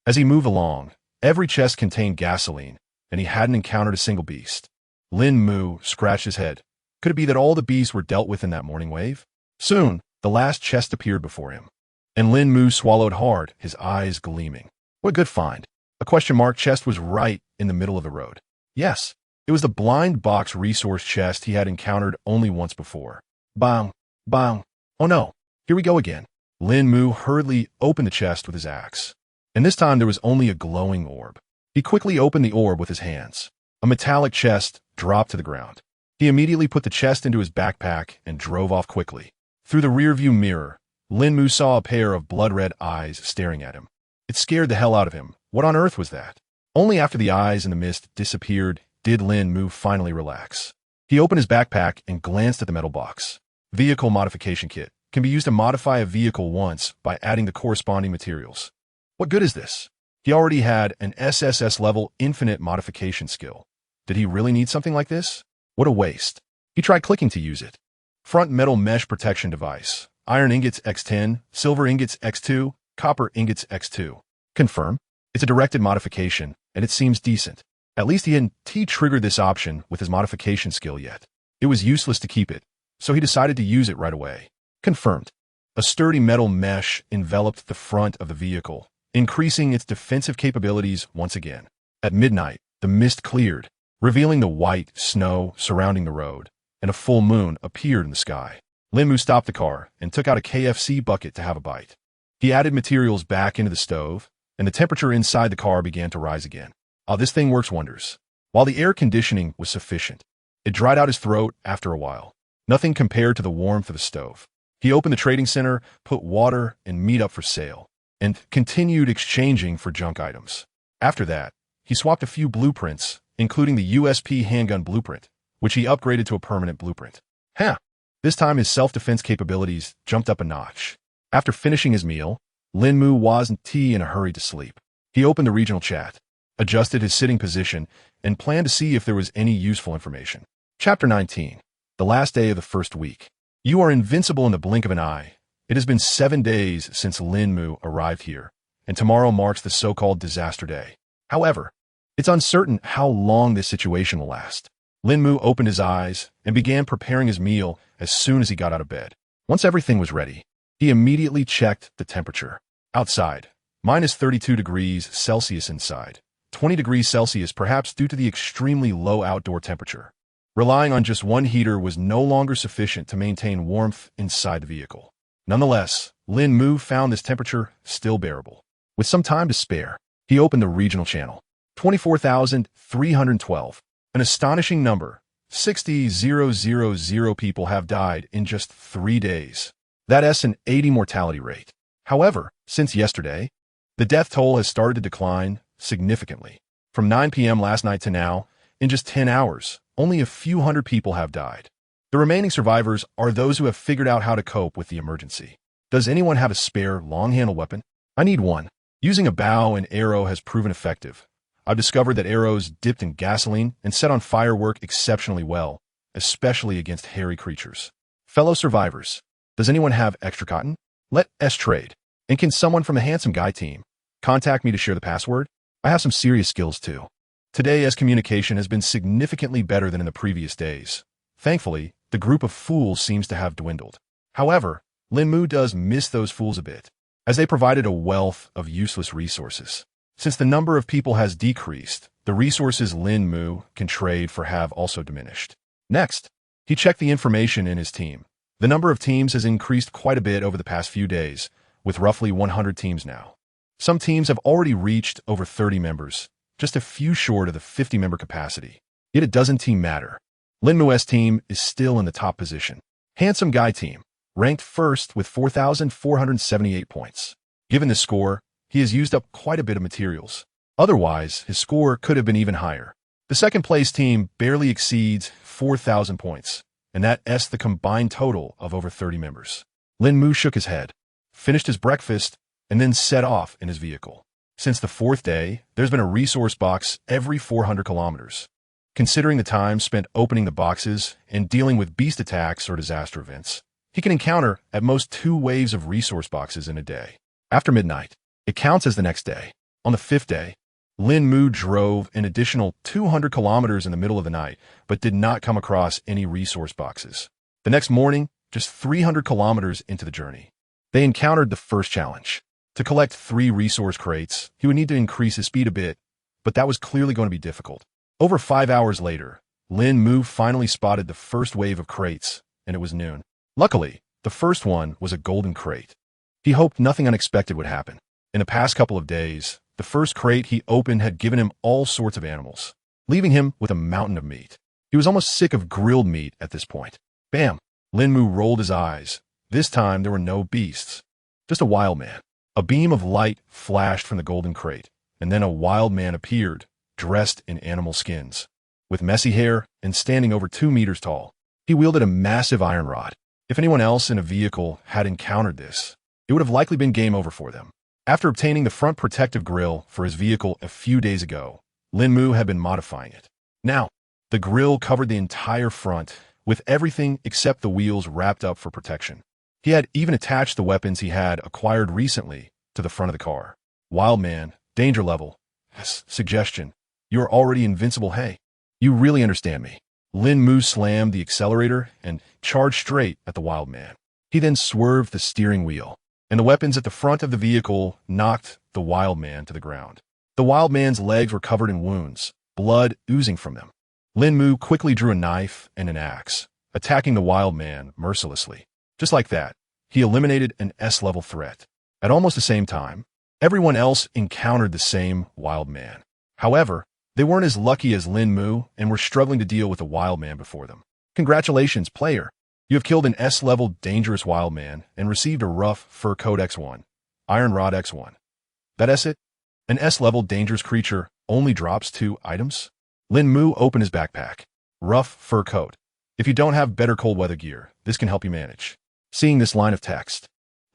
As he moved along, every chest contained gasoline, and he hadn't encountered a single beast. Lín Mù scratched his head. Could it be that all the beasts were dealt with in that morning wave? Soon, the last chest appeared before him, and Lín Mù swallowed hard, his eyes gleaming. What a good find. A question mark chest was right in the middle of the road. Yes, it was the blind box resource chest he had encountered only once before. Bang, bang. Oh no, here we go again. Lín Mù hurriedly opened the chest with his axe, and this time there was only a glowing orb. He quickly opened the orb with his hands. A metallic chest dropped to the ground. He immediately put the chest into his backpack and drove off quickly. Through the rearview mirror, Lín Mù saw a pair of blood-red eyes staring at him. It scared the hell out of him. What on earth was that? Only after the eyes in the mist disappeared did Lín Mù finally relax. He opened his backpack and glanced at the metal box. Vehicle Modification Kit can be used to modify a vehicle once by adding the corresponding materials. What good is this? He already had an SSS-level infinite modification skill. Did he really need something like this? What a waste. He tried clicking to use it. Front metal mesh protection device. Iron ingots X10, silver ingots X2, copper ingots X2. Confirm. It's a directed modification, and it seems decent. At least he hadn't T-triggered this option with his modification skill yet. It was useless to keep it, so he decided to use it right away. Confirmed. A sturdy metal mesh enveloped the front of the vehicle, increasing its defensive capabilities once again. At midnight, the mist cleared, revealing the white snow surrounding the road, and a full moon appeared in the sky. Lín Mù stopped the car and took out a KFC bucket to have a bite. He added materials back into the stove, and the temperature inside the car began to rise again. Oh, this thing works wonders. While the air conditioning was sufficient, it dried out his throat after a while. Nothing compared to the warmth of the stove. He opened the trading center, put water and meat up for sale, and continued exchanging for junk items. After that, he swapped a few blueprints, including the USP handgun blueprint, which he upgraded to a permanent blueprint. This time his self-defense capabilities jumped up a notch. After finishing his meal, Lín Mù wasn't in a hurry to sleep. He opened the regional chat, adjusted his sitting position, and planned to see if there was any useful information. Chapter 19. The last day of the first week. You are invincible in the blink of an eye. It has been 7 days since Lín Mù arrived here, and tomorrow marks the so-called disaster day. However, it's uncertain how long this situation will last. Lín Mù opened his eyes and began preparing his meal as soon as he got out of bed. Once everything was ready, he immediately checked the temperature. Outside, minus 32 degrees Celsius inside, 20 degrees Celsius perhaps due to the extremely low outdoor temperature. Relying on just one heater was no longer sufficient to maintain warmth inside the vehicle. Nonetheless, Lín Mù found this temperature still bearable. With some time to spare, he opened the regional channel. 24,312. An astonishing number. 60,000 people have died in just 3 days. That's an 80 mortality rate. However, since yesterday, the death toll has started to decline significantly. From 9 p.m. last night to now, in just 10 hours, only a few hundred people have died. The remaining survivors are those who have figured out how to cope with the emergency. Does anyone have a spare long-handle weapon? I need one. Using a bow and arrow has proven effective. I've discovered that arrows dipped in gasoline and set on fire work exceptionally well, especially against hairy creatures. Fellow survivors, does anyone have extra cotton? Let us trade. And can someone from the Handsome Guy team contact me to share the password? I have some serious skills too. Today's communication has been significantly better than in the previous days. Thankfully, the group of fools seems to have dwindled. However, Lín Mù does miss those fools a bit, as they provided a wealth of useless resources. Since the number of people has decreased, the resources Lín Mù can trade for have also diminished. Next, he checked the information in his team. The number of teams has increased quite a bit over the past few days, with roughly 100 teams now. Some teams have already reached over 30 members, just a few short of the 50-member capacity. Yet it doesn't matter. Lín Mù's team is still in the top position. Handsome Guy team, ranked first with 4,478 points. Given this score, he has used up quite a bit of materials. Otherwise, his score could have been even higher. The second-place team barely exceeds 4,000 points, and that's the combined total of over 30 members. Lín Mù shook his head, finished his breakfast, and then set off in his vehicle. Since the fourth day, there's been a resource box every 400 kilometers. Considering the time spent opening the boxes and dealing with beast attacks or disaster events, he can encounter at most 2 waves of resource boxes in a day. After midnight, it counts as the next day. On the 5th day, Lín Mù drove an additional 200 kilometers in the middle of the night, but did not come across any resource boxes. The next morning, just 300 kilometers into the journey, they encountered the first challenge. To collect 3 resource crates, he would need to increase his speed a bit, but that was clearly going to be difficult. Over 5 hours later, Lín Mù finally spotted the first wave of crates, and it was noon. Luckily, the first one was a golden crate. He hoped nothing unexpected would happen. In the past couple of days, the first crate he opened had given him all sorts of animals, leaving him with a mountain of meat. He was almost sick of grilled meat at this point. Bam! Lín Mù rolled his eyes. This time there were no beasts, just a wild man. A beam of light flashed from the golden crate, and then a wild man appeared, dressed in animal skins, with messy hair and standing over 2 meters tall. He wielded a massive iron rod. If anyone else in a vehicle had encountered this, it would have likely been game over for them. After obtaining the front protective grille for his vehicle a few days ago, Lín Mù had been modifying it. Now, the grille covered the entire front, with everything except the wheels wrapped up for protection. He had even attached the weapons he had acquired recently to the front of the car. Wild man, danger level. Suggestion. You're already invincible, hey. You really understand me. Lín Mù slammed the accelerator and charged straight at the wild man. He then swerved the steering wheel, and the weapons at the front of the vehicle knocked the wild man to the ground. The wild man's legs were covered in wounds, blood oozing from them. Lín Mù quickly drew a knife and an axe, attacking the wild man mercilessly. Just like that, he eliminated an S-level threat. At almost the same time, everyone else encountered the same wild man. However, they weren't as lucky as Lín Mù and were struggling to deal with the wild man before them. Congratulations, player! You have killed an S-level dangerous wild man and received a rough fur coat X1, iron rod X1. That's it? An S-level dangerous creature only drops 2 items? Lín Mù opened his backpack. Rough fur coat. If you don't have better cold weather gear, this can help you manage. Seeing this line of text,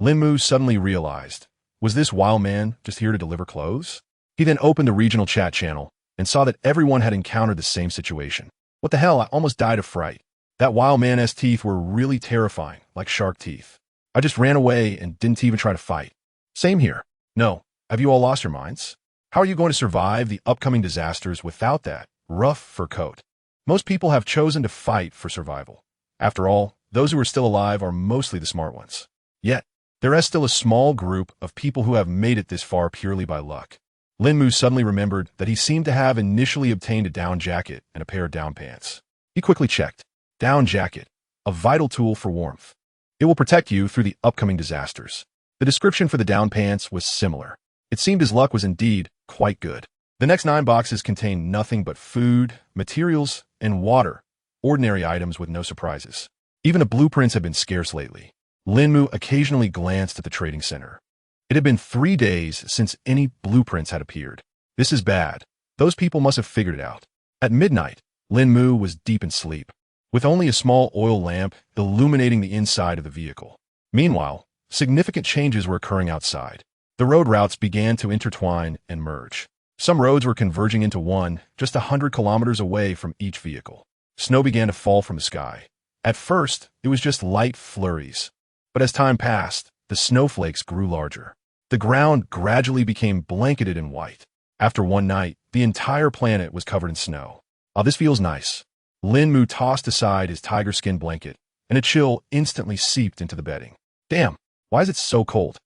Lín Mù suddenly realized, was this wild man just here to deliver clothes? He then opened the regional chat channel and saw that everyone had encountered the same situation. What the hell, I almost died of fright. That wild man's teeth were really terrifying, like shark teeth. I just ran away and didn't even try to fight. Same here. No, have you all lost your minds? How are you going to survive the upcoming disasters without that rough fur coat? Most people have chosen to fight for survival. After all, those who are still alive are mostly the smart ones. Yet, there is still a small group of people who have made it this far purely by luck. Lín Mù suddenly remembered that he seemed to have initially obtained a down jacket and a pair of down pants. He quickly checked. Down jacket, a vital tool for warmth. It will protect you through the upcoming disasters. The description for the down pants was similar. It seemed his luck was indeed quite good. The next 9 boxes contained nothing but food, materials, and water, ordinary items with no surprises. Even the blueprints had been scarce lately. Lín Mù occasionally glanced at the trading center. It had been 3 days since any blueprints had appeared. This is bad. Those people must have figured it out. At midnight, Lín Mù was deep in sleep, with only a small oil lamp illuminating the inside of the vehicle. Meanwhile, significant changes were occurring outside. The road routes began to intertwine and merge. Some roads were converging into one, just 100 kilometers away from each vehicle. Snow began to fall from the sky. At first, it was just light flurries. But as time passed, the snowflakes grew larger. The ground gradually became blanketed in white. After one night, the entire planet was covered in snow. Oh, this feels nice. Lín Mù tossed aside his tiger skin blanket, and a chill instantly seeped into the bedding. Damn, why is it so cold?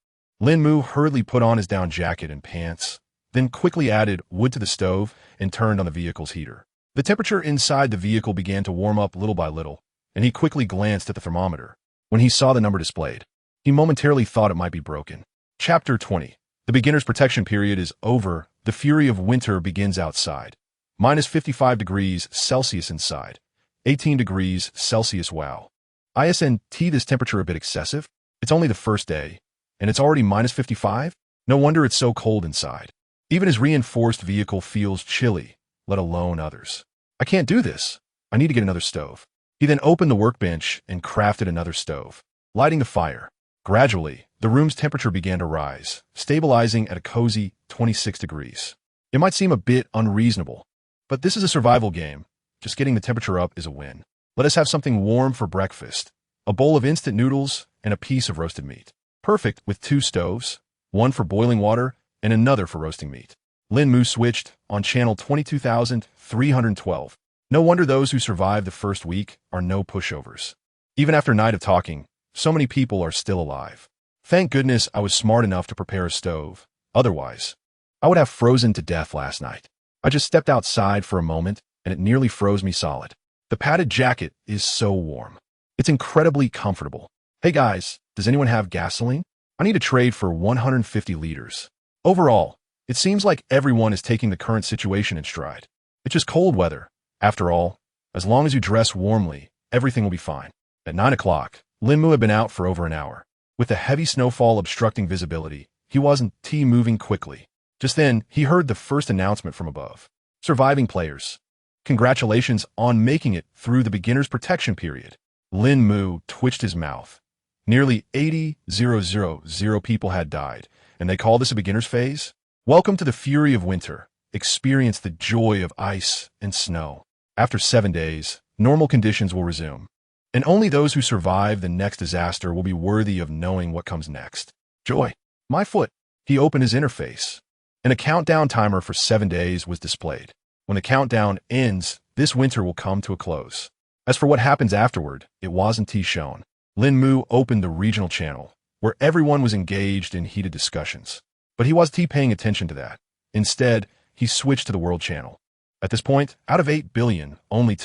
Lín Mù hurriedly put on his down jacket and pants, then quickly added wood to the stove and turned on the vehicle's heater. The temperature inside the vehicle began to warm up little by little, and he quickly glanced at the thermometer. When he saw the number displayed, he momentarily thought it might be broken. Chapter 20. The beginner's protection period is over. The fury of winter begins outside. Minus 55 degrees Celsius inside. 18 degrees Celsius. Wow. Isn't this temperature a bit excessive? It's only the first day, and it's already minus 55? No wonder it's so cold inside. Even his reinforced vehicle feels chilly, let alone others. I can't do this. I need to get another stove. He then opened the workbench and crafted another stove, lighting the fire. Gradually, the room's temperature began to rise, stabilizing at a cozy 26 degrees. It might seem a bit unreasonable, but this is a survival game. Just getting the temperature up is a win. Let us have something warm for breakfast. A bowl of instant noodles and a piece of roasted meat. Perfect with 2 stoves, one for boiling water and another for roasting meat. Lín Mù switched on channel 22,312. No wonder those who survive the first week are no pushovers. Even after a night of talking, so many people are still alive. Thank goodness I was smart enough to prepare a stove. Otherwise, I would have frozen to death last night. I just stepped outside for a moment, and it nearly froze me solid. The padded jacket is so warm. It's incredibly comfortable. Hey guys, does anyone have gasoline? I need to trade for 150 liters. Overall, it seems like everyone is taking the current situation in stride. It's just cold weather. After all, as long as you dress warmly, everything will be fine. At 9 o'clock, Lín Mù had been out for over an hour. With the heavy snowfall obstructing visibility, he wasn't moving quickly. Just then, he heard the first announcement from above. Surviving players. Congratulations on making it through the beginner's protection period. Lín Mù twitched his mouth. Nearly 80,000 people had died, and they call this a beginner's phase? Welcome to the fury of winter. Experience the joy of ice and snow. After 7 days, normal conditions will resume. And only those who survive the next disaster will be worthy of knowing what comes next. Joy. My foot. He opened his interface, and a countdown timer for 7 days was displayed. When the countdown ends, this winter will come to a close. As for what happens afterward, it wasn't shown. Lín Mù opened the regional channel, where everyone was engaged in heated discussions. But he wasn't paying attention to that. Instead, he switched to the world channel. At this point, out of 8 billion, only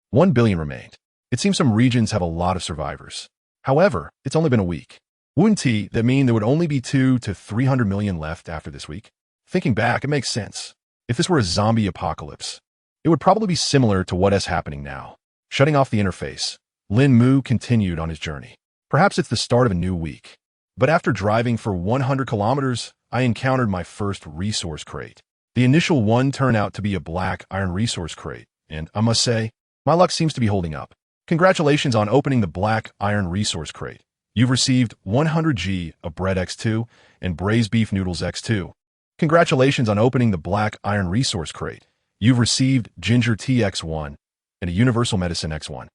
1 billion remained. It seems some regions have a lot of survivors. However, it's only been a week. Wouldn't that mean there would only be 200 to 300 million left after this week? Thinking back, it makes sense. If this were a zombie apocalypse, it would probably be similar to what is happening now. Shutting off the interface, Lín Mù continued on his journey. Perhaps it's the start of a new week. But after driving for 100 kilometers, I encountered my first resource crate. The initial one turned out to be a black iron resource crate, and I must say, my luck seems to be holding up. Congratulations on opening the black iron resource crate. You've received 100G of bread X2 and braised beef noodles X2. Congratulations on opening the black iron resource crate. You've received ginger tea X1 and a universal medicine X1.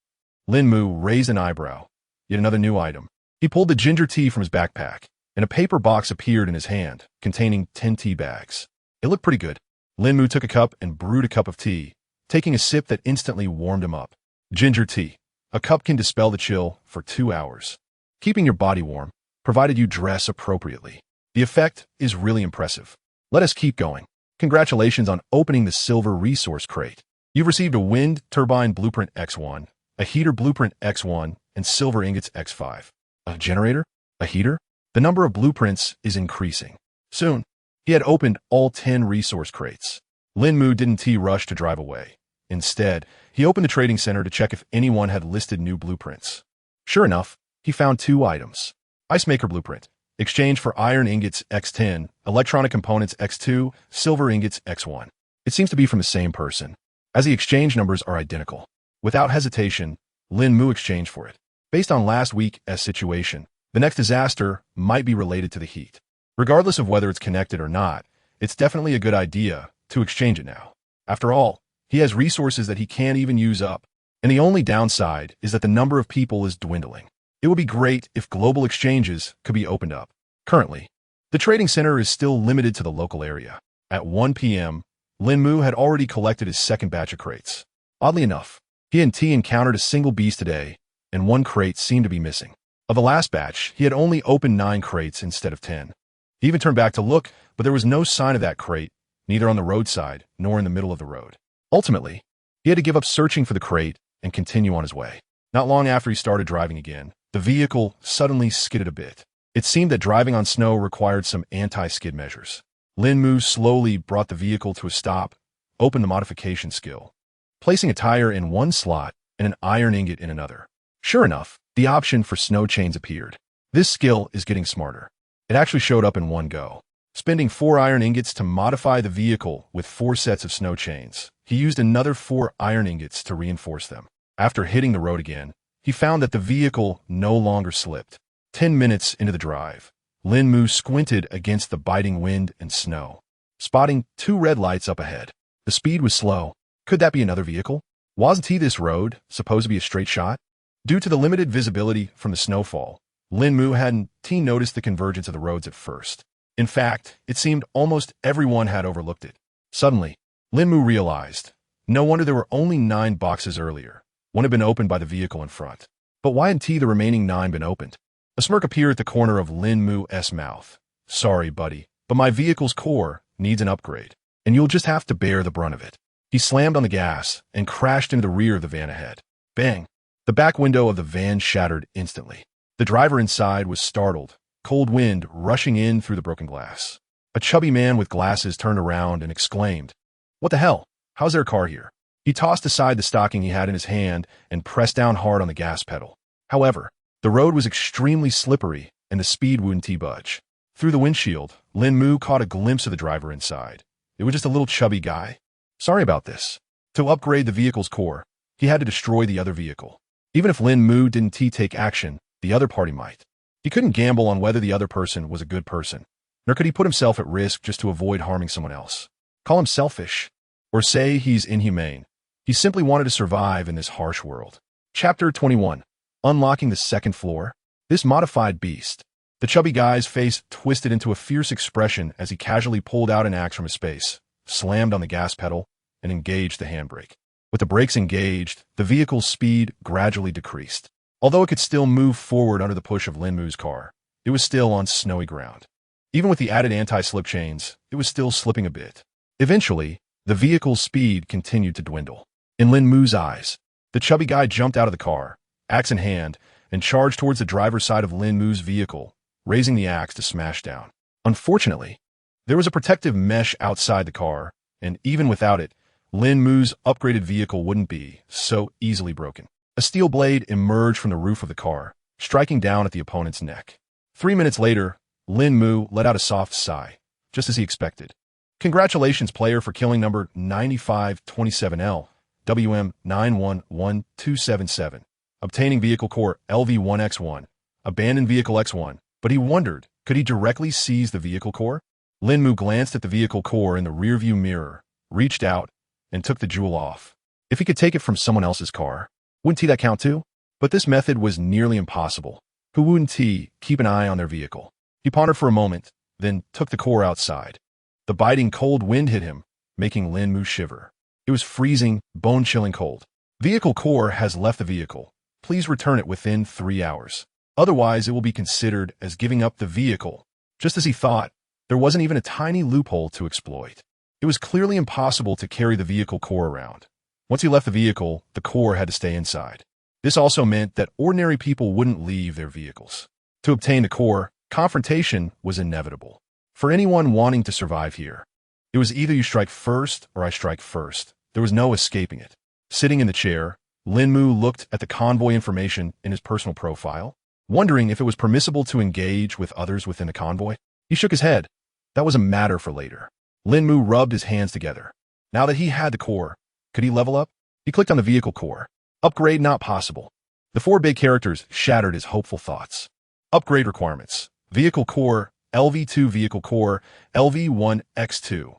Lín Mù raised an eyebrow. Yet another new item. He pulled the ginger tea from his backpack, and a paper box appeared in his hand, containing 10 tea bags. It looked pretty good. Lín Mù took a cup and brewed a cup of tea, taking a sip that instantly warmed him up. Ginger tea. A cup can dispel the chill for 2 hours, keeping your body warm, provided you dress appropriately. The effect is really impressive. Let us keep going. Congratulations on opening the silver resource crate. You've received a wind turbine blueprint X1, a heater blueprint X1, and silver ingots X5. A generator? A heater? The number of blueprints is increasing. Soon, he had opened all 10 resource crates. Lín Mù didn't rush to drive away. Instead, he opened the trading center to check if anyone had listed new blueprints. Sure enough, he found 2 items. Ice Maker Blueprint. Exchange for iron ingots X10, electronic components X2, silver ingots X1. It seems to be from the same person, as the exchange numbers are identical. Without hesitation, Lín Mù exchanged for it. Based on last week's situation, the next disaster might be related to the heat. Regardless of whether it's connected or not, it's definitely a good idea to exchange it now. After all, he has resources that he can't even use up, and the only downside is that the number of people is dwindling. It would be great if global exchanges could be opened up. Currently, The trading center is still limited to the local area. At 1 p.m., Lín Mù had already collected his second batch of crates. Oddly enough, he and T encountered a single beast today, and one crate seemed to be missing. Of the last batch, he had only opened 9 crates instead of 10. He even turned back to look, but there was no sign of that crate, neither on the roadside nor in the middle of the road. Ultimately, he had to give up searching for the crate and continue on his way. Not long after he started driving again, the vehicle suddenly skidded a bit. It seemed that driving on snow required some anti-skid measures. Lín Mù slowly brought the vehicle to a stop, opened the modification skill, placing a tire in one slot and an iron ingot in another. Sure enough, the option for snow chains appeared. This skill is getting smarter. It actually showed up in one go. Spending 4 iron ingots to modify the vehicle with 4 sets of snow chains, he used another 4 iron ingots to reinforce them. After hitting the road again, he found that the vehicle no longer slipped. 10 minutes into the drive, Lín Mù squinted against the biting wind and snow, spotting 2 red lights up ahead. The speed was slow. Could that be another vehicle? Wasn't this road supposed to be a straight shot? Due to the limited visibility from the snowfall, Lín Mù hadn't noticed the convergence of the roads at first. In fact, it seemed almost everyone had overlooked it. Suddenly, Lín Mù realized, no wonder there were only 9 boxes earlier. One had been opened by the vehicle in front. But why hadn't the remaining 9 been opened? A smirk appeared at the corner of Lín Mu's mouth. Sorry, buddy, but my vehicle's core needs an upgrade, and you'll just have to bear the brunt of it. He slammed on the gas and crashed into the rear of the van ahead. Bang! The back window of the van shattered instantly. The driver inside was startled, cold wind rushing in through the broken glass. A chubby man with glasses turned around and exclaimed, "What the hell? How's there a car here?" He tossed aside the stocking he had in his hand and pressed down hard on the gas pedal. However, the road was extremely slippery and the speed wouldn't budge. Through the windshield, Lín Mù caught a glimpse of the driver inside. It was just a little chubby guy. Sorry about this. To upgrade the vehicle's core, he had to destroy the other vehicle. Even if Lín Mù didn't take action, the other party might. He couldn't gamble on whether the other person was a good person, nor could he put himself at risk just to avoid harming someone else. Call him selfish, or say he's inhumane. He simply wanted to survive in this harsh world. Chapter 21. Unlocking the second floor. This modified beast. The chubby guy's face twisted into a fierce expression as he casually pulled out an axe from his space, slammed on the gas pedal, and engaged the handbrake. With the brakes engaged, the vehicle's speed gradually decreased. Although it could still move forward under the push of Lín Mu's car, it was still on snowy ground. Even with the added anti-slip chains, it was still slipping a bit. Eventually, the vehicle's speed continued to dwindle. In Lín Mu's eyes, the chubby guy jumped out of the car, axe in hand, and charged towards the driver's side of Lín Mu's vehicle, raising the axe to smash down. Unfortunately, there was a protective mesh outside the car, and even without it, Lín Mu's upgraded vehicle wouldn't be so easily broken. A steel blade emerged from the roof of the car, striking down at the opponent's neck. 3 minutes later, Lín Mù let out a soft sigh, just as he expected. Congratulations, player, for killing number 9527L, WM 911277. Obtaining vehicle core LV1X1. Abandoned vehicle X1. But he wondered, could he directly seize the vehicle core? Lín Mù glanced at the vehicle core in the rearview mirror, reached out, and took the jewel off. If he could take it from someone else's car, wouldn't that count too? But this method was nearly impossible. Who wouldn't keep an eye on their vehicle? He pondered for a moment, then took the core outside. The biting cold wind hit him, making Lín Mù shiver. It was freezing, bone-chilling cold. Vehicle core has left the vehicle. Please return it within 3 hours. Otherwise, it will be considered as giving up the vehicle. Just as he thought, there wasn't even a tiny loophole to exploit. It was clearly impossible to carry the vehicle core around. Once he left the vehicle, the core had to stay inside. This also meant that ordinary people wouldn't leave their vehicles. To obtain the core, confrontation was inevitable. For anyone wanting to survive here, it was either you strike first or I strike first. There was no escaping it. Sitting in the chair, Lín Mù looked at the convoy information in his personal profile, wondering if it was permissible to engage with others within the convoy. He shook his head. That was a matter for later. Lín Mù rubbed his hands together. Now that he had the core, could he level up? He clicked on the vehicle core. Upgrade not possible. The 4 big characters shattered his hopeful thoughts. Upgrade requirements. Vehicle core, LV2 vehicle core, LV1X2.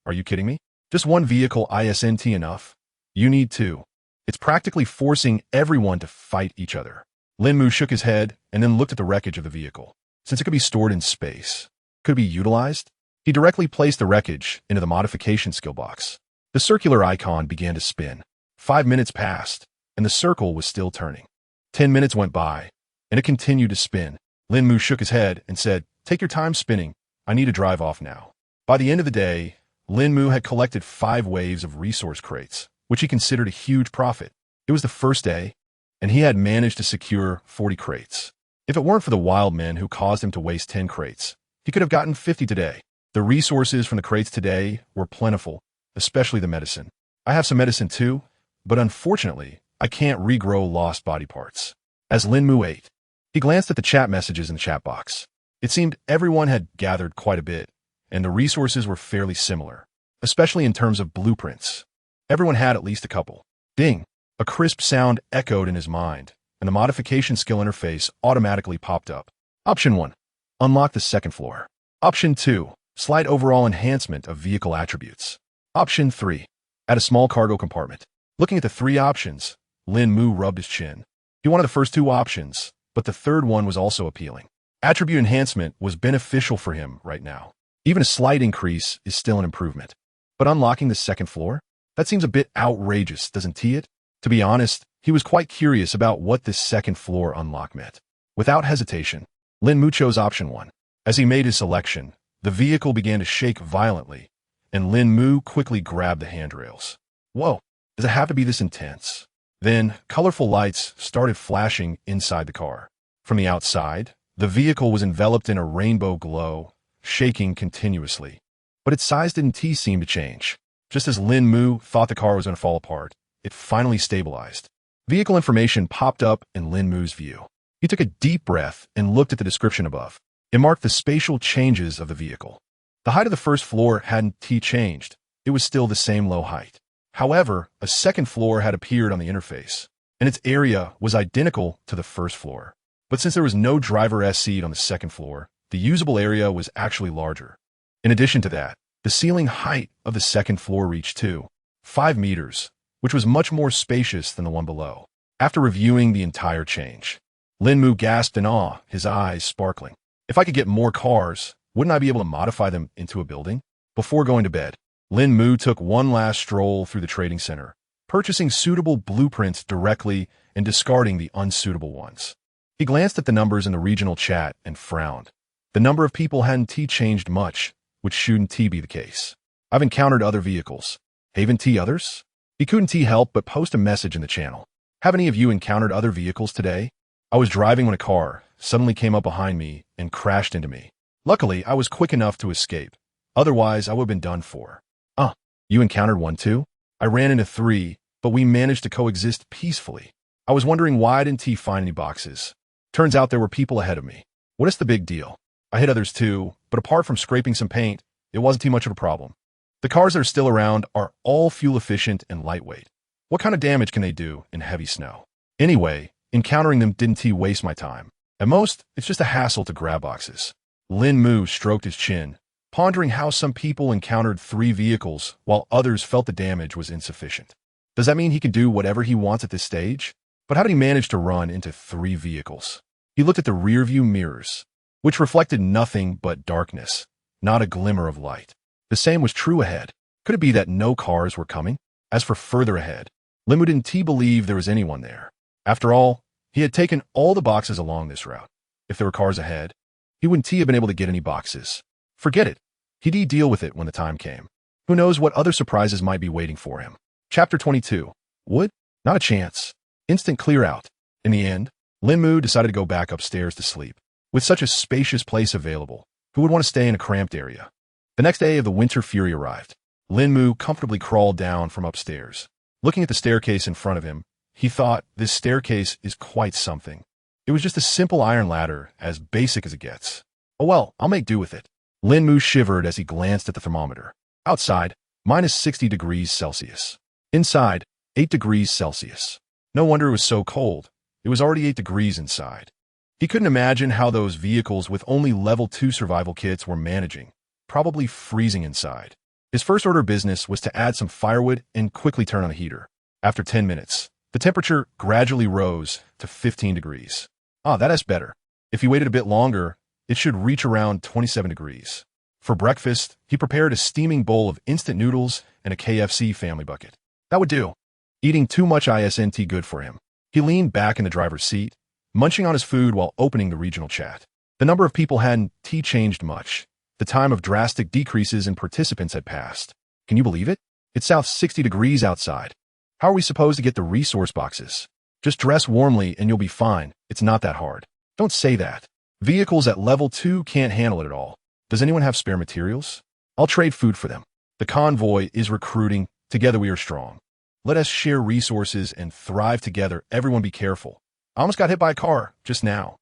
Are you kidding me? Just 1 vehicle isn't enough? You need 2. It's practically forcing everyone to fight each other. Lín Mù shook his head and then looked at the wreckage of the vehicle. Since it could be stored in space, could be utilized? He directly placed the wreckage into the modification skill box. The circular icon began to spin. 5 minutes passed, and the circle was still turning. 10 minutes went by, and it continued to spin. Lín Mù shook his head and said, "Take your time spinning. I need to drive off now." By the end of the day, Lín Mù had collected 5 waves of resource crates, which he considered a huge profit. It was the first day, and he had managed to secure 40 crates. If it weren't for the wild men who caused him to waste 10 crates, he could have gotten 50 today. The resources from the crates today were plentiful, especially the medicine. I have some medicine too, but unfortunately, I can't regrow lost body parts. As Lín Mù ate, he glanced at the chat messages in the chat box. It seemed everyone had gathered quite a bit, and the resources were fairly similar, especially in terms of blueprints. Everyone had at least a couple. Ding! A crisp sound echoed in his mind, and the modification skill interface automatically popped up. Option 1. Unlock the second floor. Option 2. Slight overall enhancement of vehicle attributes. Option 3. Add a small cargo compartment. Looking at the 3 options, Lín Mù rubbed his chin. He wanted the first 2 options, but the third one was also appealing. Attribute enhancement was beneficial for him right now. Even a slight increase is still an improvement. But unlocking the second floor? That seems a bit outrageous, doesn't it? To be honest, he was quite curious about what this second floor unlock meant. Without hesitation, Lín Mù chose option 1. As he made his selection, the vehicle began to shake violently, and Lín Mù quickly grabbed the handrails. Whoa, does it have to be this intense? Then, colorful lights started flashing inside the car. From the outside, the vehicle was enveloped in a rainbow glow, shaking continuously. But its size didn't seem to change. Just as Lín Mù thought the car was going to fall apart, it finally stabilized. Vehicle information popped up in Lín Mu's view. He took a deep breath and looked at the description above. It marked the spatial changes of the vehicle. The height of the first floor hadn't changed. It was still the same low height. However, a second floor had appeared on the interface, and its area was identical to the first floor. But since there was no driver's seat on the second floor, the usable area was actually larger. In addition to that, the ceiling height of the second floor reached 5 meters, which was much more spacious than the one below. After reviewing the entire change, Lín Mù gasped in awe, his eyes sparkling. If I could get more cars, wouldn't I be able to modify them into a building? Before going to bed, Lín Mù took one last stroll through the trading center, purchasing suitable blueprints directly and discarding the unsuitable ones. He glanced at the numbers in the regional chat and frowned. The number of people hadn't changed much, which shouldn't be the case. I've encountered other vehicles. Haven't others? He couldn't help but post a message in the channel. Have any of you encountered other vehicles today? I was driving when a car suddenly came up behind me and crashed into me. Luckily, I was quick enough to escape. Otherwise, I would have been done for. You encountered one too? I ran into 3, but we managed to coexist peacefully. I was wondering why I didn't find any boxes. Turns out there were people ahead of me. What is the big deal? I hit others too, but apart from scraping some paint, it wasn't too much of a problem. The cars that are still around are all fuel efficient and lightweight. What kind of damage can they do in heavy snow? Anyway, encountering them didn't waste my time. At most, it's just a hassle to grab boxes. Lín Mù stroked his chin, pondering how some people encountered 3 vehicles while others felt the damage was insufficient. Does that mean he can do whatever he wants at this stage? But how did he manage to run into 3 vehicles? He looked at the rearview mirrors, which reflected nothing but darkness, not a glimmer of light. The same was true ahead. Could it be that no cars were coming? As for further ahead, Lín Mù didn't believe there was anyone there. After all, he had taken all the boxes along this route. If there were cars ahead, he wouldn't have been able to get any boxes. Forget it. He'd deal with it when the time came. Who knows what other surprises might be waiting for him. Chapter 22. Wood? Not a chance. Instant clear out. In the end, Lín Mù decided to go back upstairs to sleep. With such a spacious place available, who would want to stay in a cramped area? The next day of the winter fury arrived. Lín Mù comfortably crawled down from upstairs. Looking at the staircase in front of him, he thought this staircase is quite something. It was just a simple iron ladder, as basic as it gets. Oh well, I'll make do with it. Lín Mù shivered as he glanced at the thermometer. Outside, minus 60 degrees Celsius. Inside, 8 degrees Celsius. No wonder it was so cold. It was already 8 degrees inside. He couldn't imagine how those vehicles with only level 2 survival kits were managing, probably freezing inside. His first order of business was to add some firewood and quickly turn on a heater. After 10 minutes, the temperature gradually rose to 15 degrees. That is better. If he waited a bit longer, It should reach around 27 degrees. For breakfast, he prepared a steaming bowl of instant noodles and a KFC family bucket. That would do. Eating too much isn't good for him. He leaned back in the driver's seat, munching on his food while opening the regional chat. The number of people hadn't changed much. The time of drastic decreases in participants had passed. Can you believe it? It's south 60 degrees outside. How are we supposed to get the resource boxes? Just dress warmly and you'll be fine. It's not that hard. Don't say that. Vehicles at level 2 can't handle it at all. Does anyone have spare materials? I'll trade food for them. The convoy is recruiting. Together we are strong. Let us share resources and thrive together. Everyone be careful. I almost got hit by a car just now.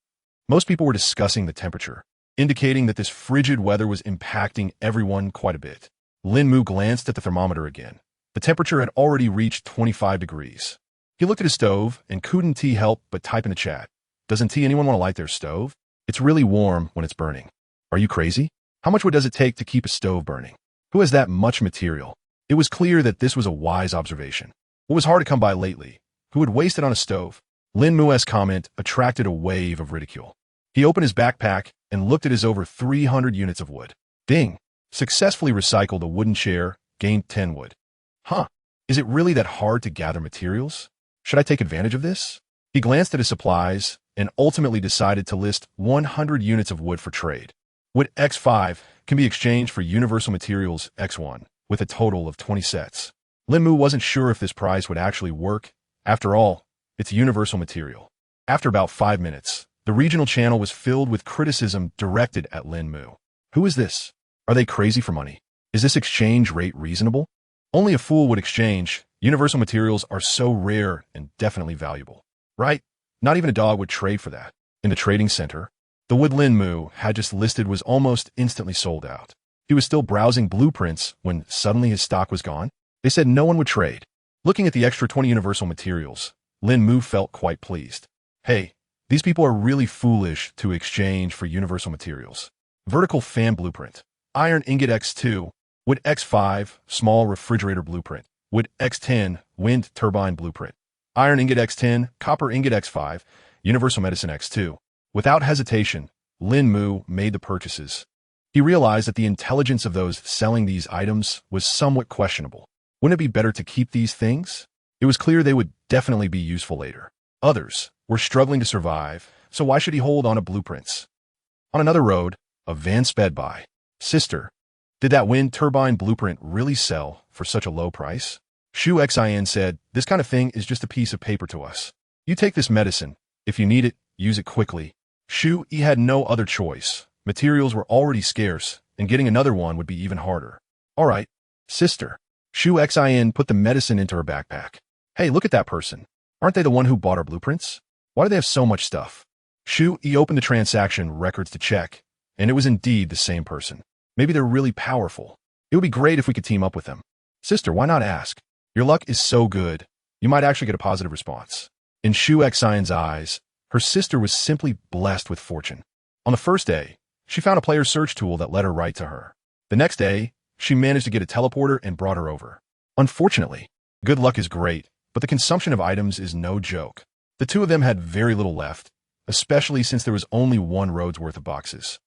Most people were discussing the temperature, indicating that this frigid weather was impacting everyone quite a bit. Lín Mù glanced at the thermometer again. The temperature had already reached 25 degrees. He looked at his stove and couldn't help but type in the chat. Doesn't anyone want to light their stove? It's really warm when it's burning. Are you crazy? How much wood does it take to keep a stove burning? Who has that much material? It was clear that this was a wise observation. What was hard to come by lately? Who would waste it on a stove? Lín Mù's comment attracted a wave of ridicule. He opened his backpack and looked at his over 300 units of wood. Ding! Successfully recycled a wooden chair, gained 10 wood. Huh. Is it really that hard to gather materials? Should I take advantage of this? He glanced at his supplies and ultimately decided to list 100 units of wood for trade. Wood X5 can be exchanged for universal materials X1, with a total of 20 sets. Lín Mù wasn't sure if this price would actually work. After all, it's universal material. After about 5 minutes, the regional channel was filled with criticism directed at Lín Mù. Who is this? Are they crazy for money? Is this exchange rate reasonable? Only a fool would exchange. Universal materials are so rare and definitely valuable. Right? Not even a dog would trade for that. In the trading center, the wood Lín Mù had just listed was almost instantly sold out. He was still browsing blueprints when suddenly his stock was gone. They said no one would trade. Looking at the extra 20 universal materials, Lín Mù felt quite pleased. Hey, these people are really foolish to exchange for universal materials. Vertical fan blueprint. Iron ingot X2. Wood X5. Small refrigerator blueprint. Wood X10. Wind turbine blueprint. Iron ingot X10. Copper ingot X5. Universal medicine X2. Without hesitation, Lín Mù made the purchases. He realized that the intelligence of those selling these items was somewhat questionable. Wouldn't it be better to keep these things? It was clear they would definitely be useful later. Others were struggling to survive, so why should he hold on to blueprints? On another road, a van sped by. Sister, did that wind turbine blueprint really sell for such a low price? Shu Xin said, this kind of thing is just a piece of paper to us. You take this medicine. If you need it, use it quickly. Shu Yi had no other choice. Materials were already scarce, and getting another one would be even harder. All right, sister. Shu Xin put the medicine into her backpack. Hey, look at that person. Aren't they the one who bought our blueprints? Why do they have so much stuff? Shu Yi opened the transaction records to check, and it was indeed the same person. Maybe they're really powerful. It would be great if we could team up with them. Sister, why not ask? Your luck is so good, you might actually get a positive response. In Shu Xion's eyes, her sister was simply blessed with fortune. On the first day, she found a player search tool that led her right to her. The next day, she managed to get a teleporter and brought her over. Unfortunately, good luck is great, but the consumption of items is no joke. The two of them had very little left, especially since there was only one road's worth of boxes.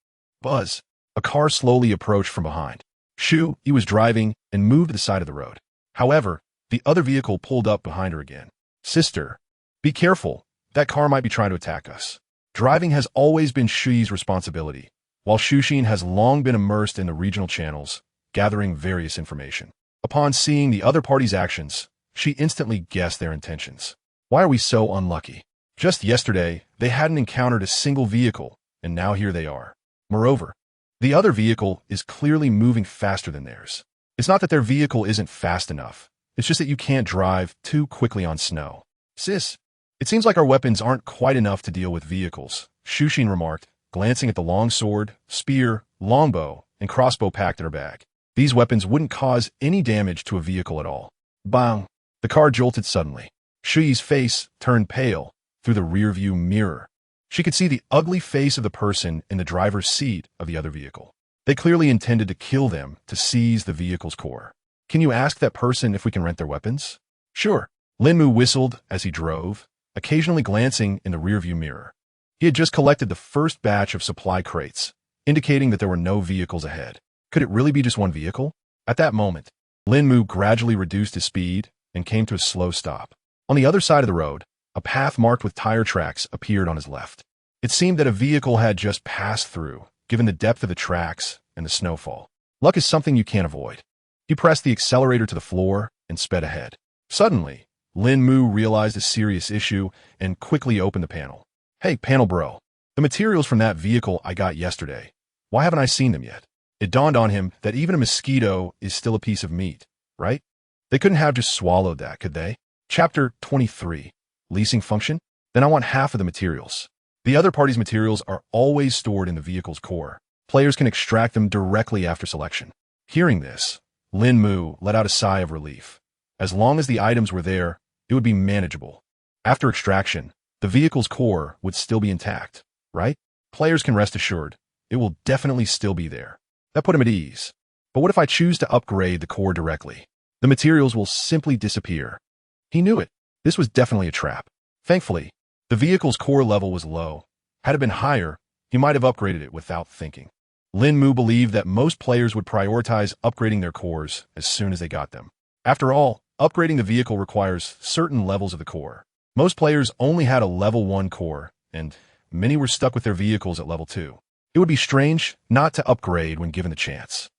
Buzz, a car slowly approached from behind. Shu Yi was driving and moved to the side of the road. However, the other vehicle pulled up behind her again. Sister, be careful. That car might be trying to attack us. Driving has always been Shu Yi's responsibility, while Shu Xin has long been immersed in the regional channels, gathering various information. Upon seeing the other party's actions, she instantly guessed their intentions. Why are we so unlucky? Just yesterday, they hadn't encountered a single vehicle, and now here they are. Moreover, the other vehicle is clearly moving faster than theirs. It's not that their vehicle isn't fast enough. It's just that you can't drive too quickly on snow. Sis, it seems like our weapons aren't quite enough to deal with vehicles, Shu Xin remarked, glancing at the long sword, spear, longbow, and crossbow packed in her bag. These weapons wouldn't cause any damage to a vehicle at all. Bang! The car jolted suddenly. Shu Yi's face turned pale through the rearview mirror. She could see the ugly face of the person in the driver's seat of the other vehicle. They clearly intended to kill them to seize the vehicle's core. Can you ask that person if we can rent their weapons? Sure. Lín Mù whistled as he drove, occasionally glancing in the rearview mirror. He had just collected the first batch of supply crates, indicating that there were no vehicles ahead. Could it really be just one vehicle? At that moment, Lín Mù gradually reduced his speed and came to a slow stop. On the other side of the road, a path marked with tire tracks appeared on his left. It seemed that a vehicle had just passed through, given the depth of the tracks and the snowfall. Luck is something you can't avoid. He pressed the accelerator to the floor and sped ahead. Suddenly, Lín Mù realized a serious issue and quickly opened the panel. Hey, panel bro. The materials from that vehicle I got yesterday. Why haven't I seen them yet? It dawned on him that even a mosquito is still a piece of meat, right? They couldn't have just swallowed that, could they? Chapter 23. Leasing function? Then I want half of the materials. The other party's materials are always stored in the vehicle's core. Players can extract them directly after selection. Hearing this, Lín Mù let out a sigh of relief. As long as the items were there, it would be manageable. After extraction, the vehicle's core would still be intact, right? Players can rest assured, it will definitely still be there. That put him at ease. But what if I choose to upgrade the core directly? The materials will simply disappear. He knew it. This was definitely a trap. Thankfully, the vehicle's core level was low. Had it been higher, he might have upgraded it without thinking. Lín Mù believed that most players would prioritize upgrading their cores as soon as they got them. After all, upgrading the vehicle requires certain levels of the core. Most players only had a level 1 core, and many were stuck with their vehicles at level 2. It would be strange not to upgrade when given the chance.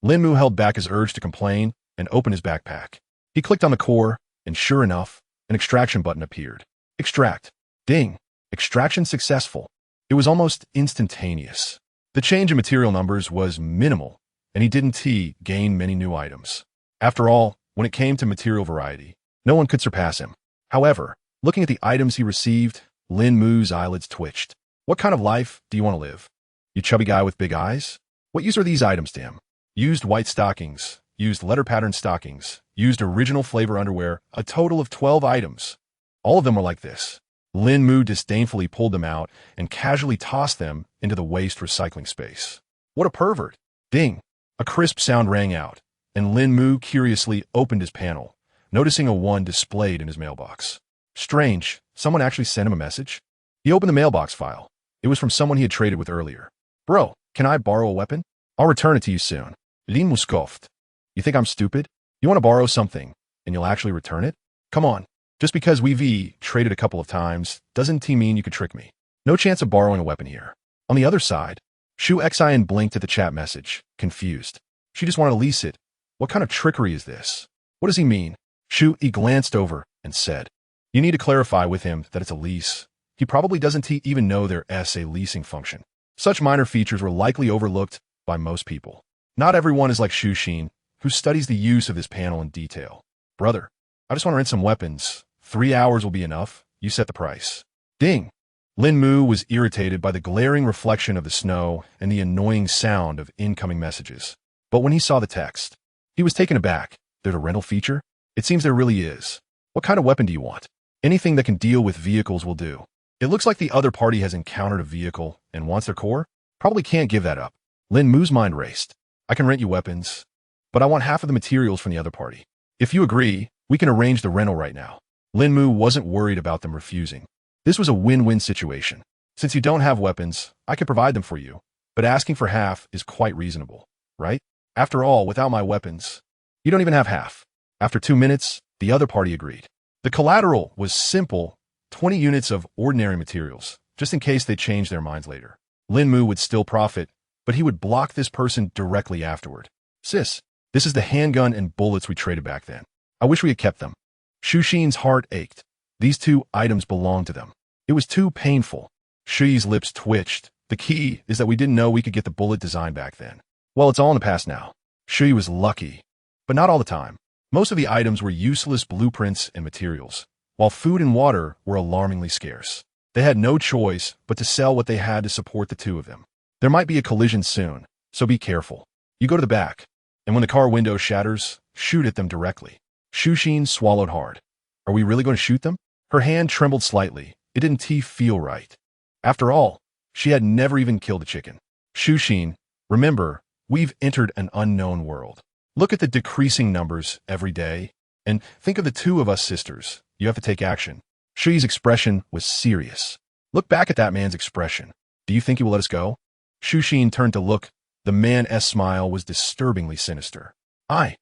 Lín Mù held back his urge to complain and opened his backpack. He clicked on the core, and sure enough, an extraction button appeared. Extract. Ding. Extraction successful. It was almost instantaneous. The change in material numbers was minimal, and he didn't gain many new items. After all, when it came to material variety, no one could surpass him. However, looking at the items he received, Lín Mu's eyelids twitched. What kind of life do you want to live? You chubby guy with big eyes? What use are these items to him? Used white stockings, used letter pattern stockings, used original flavor underwear, a total of 12 items. All of them were like this. Lín Mù disdainfully pulled them out and casually tossed them into the waste recycling space. What a pervert! Ding! A crisp sound rang out, and Lín Mù curiously opened his panel, noticing a 1 displayed in his mailbox. Strange, someone actually sent him a message? He opened the mailbox file. It was from someone he had traded with earlier. Bro, can I borrow a weapon? I'll return it to you soon. Lín Mù scoffed. You think I'm stupid? You want to borrow something, and you'll actually return it? Come on. Just because we've traded a couple of times doesn't mean you could trick me. No chance of borrowing a weapon here. On the other side, Shu Xin blinked at the chat message, confused. She just wanted to lease it. What kind of trickery is this? What does he mean? Shu glanced over and said, you need to clarify with him that it's a lease. He probably doesn't even know there's a leasing function. Such minor features were likely overlooked by most people. Not everyone is like Shu Xin, who studies the use of this panel in detail. Brother, I just want to rent some weapons. 3 hours will be enough. You set the price. Ding! Lín Mù was irritated by the glaring reflection of the snow and the annoying sound of incoming messages. But when he saw the text, he was taken aback. There's a rental feature? It seems there really is. What kind of weapon do you want? Anything that can deal with vehicles will do. It looks like the other party has encountered a vehicle and wants their core. Probably can't give that up. Lín Mu's mind raced. I can rent you weapons, but I want half of the materials from the other party. If you agree, we can arrange the rental right now. Lín Mù wasn't worried about them refusing. This was a win-win situation. Since you don't have weapons, I can provide them for you, but asking for half is quite reasonable, right? After all, without my weapons, you don't even have half. After 2 minutes, the other party agreed. The collateral was simple, 20 units of ordinary materials, just in case they changed their minds later. Lín Mù would still profit, but he would block this person directly afterward. Sis, this is the handgun and bullets we traded back then. I wish we had kept them. Shu Xin's heart ached. These 2 items belonged to them. It was too painful. Shuyi's lips twitched. The key is that we didn't know we could get the bullet design back then. Well, it's all in the past now. Shuyi was lucky, but not all the time. Most of the items were useless blueprints and materials, while food and water were alarmingly scarce. They had no choice but to sell what they had to support the 2 of them. There might be a collision soon, so be careful. You go to the back, and when the car window shatters, shoot at them directly. Shu Xin swallowed hard. Are we really going to shoot them? Her hand trembled slightly. It didn't feel right. After all, she had never even killed a chicken. Shu Xin, remember, we've entered an unknown world. Look at the decreasing numbers every day, and think of the 2 of us sisters. You have to take action. Shuyi's expression was serious. Look back at that man's expression. Do you think he will let us go? Shu Xin turned to look. The man's smile was disturbingly sinister. I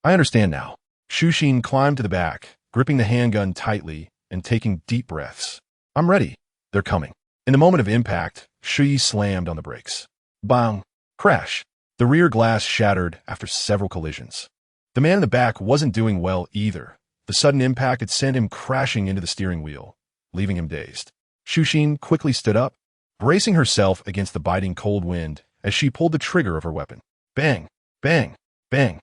understand now. Shu Xin climbed to the back, gripping the handgun tightly and taking deep breaths. I'm ready. They're coming. In the moment of impact, Shu Yi slammed on the brakes. Bang! Crash! The rear glass shattered after several collisions. The man in the back wasn't doing well either. The sudden impact had sent him crashing into the steering wheel, leaving him dazed. Shu Xin quickly stood up, bracing herself against the biting cold wind as she pulled the trigger of her weapon. Bang! Bang! Bang!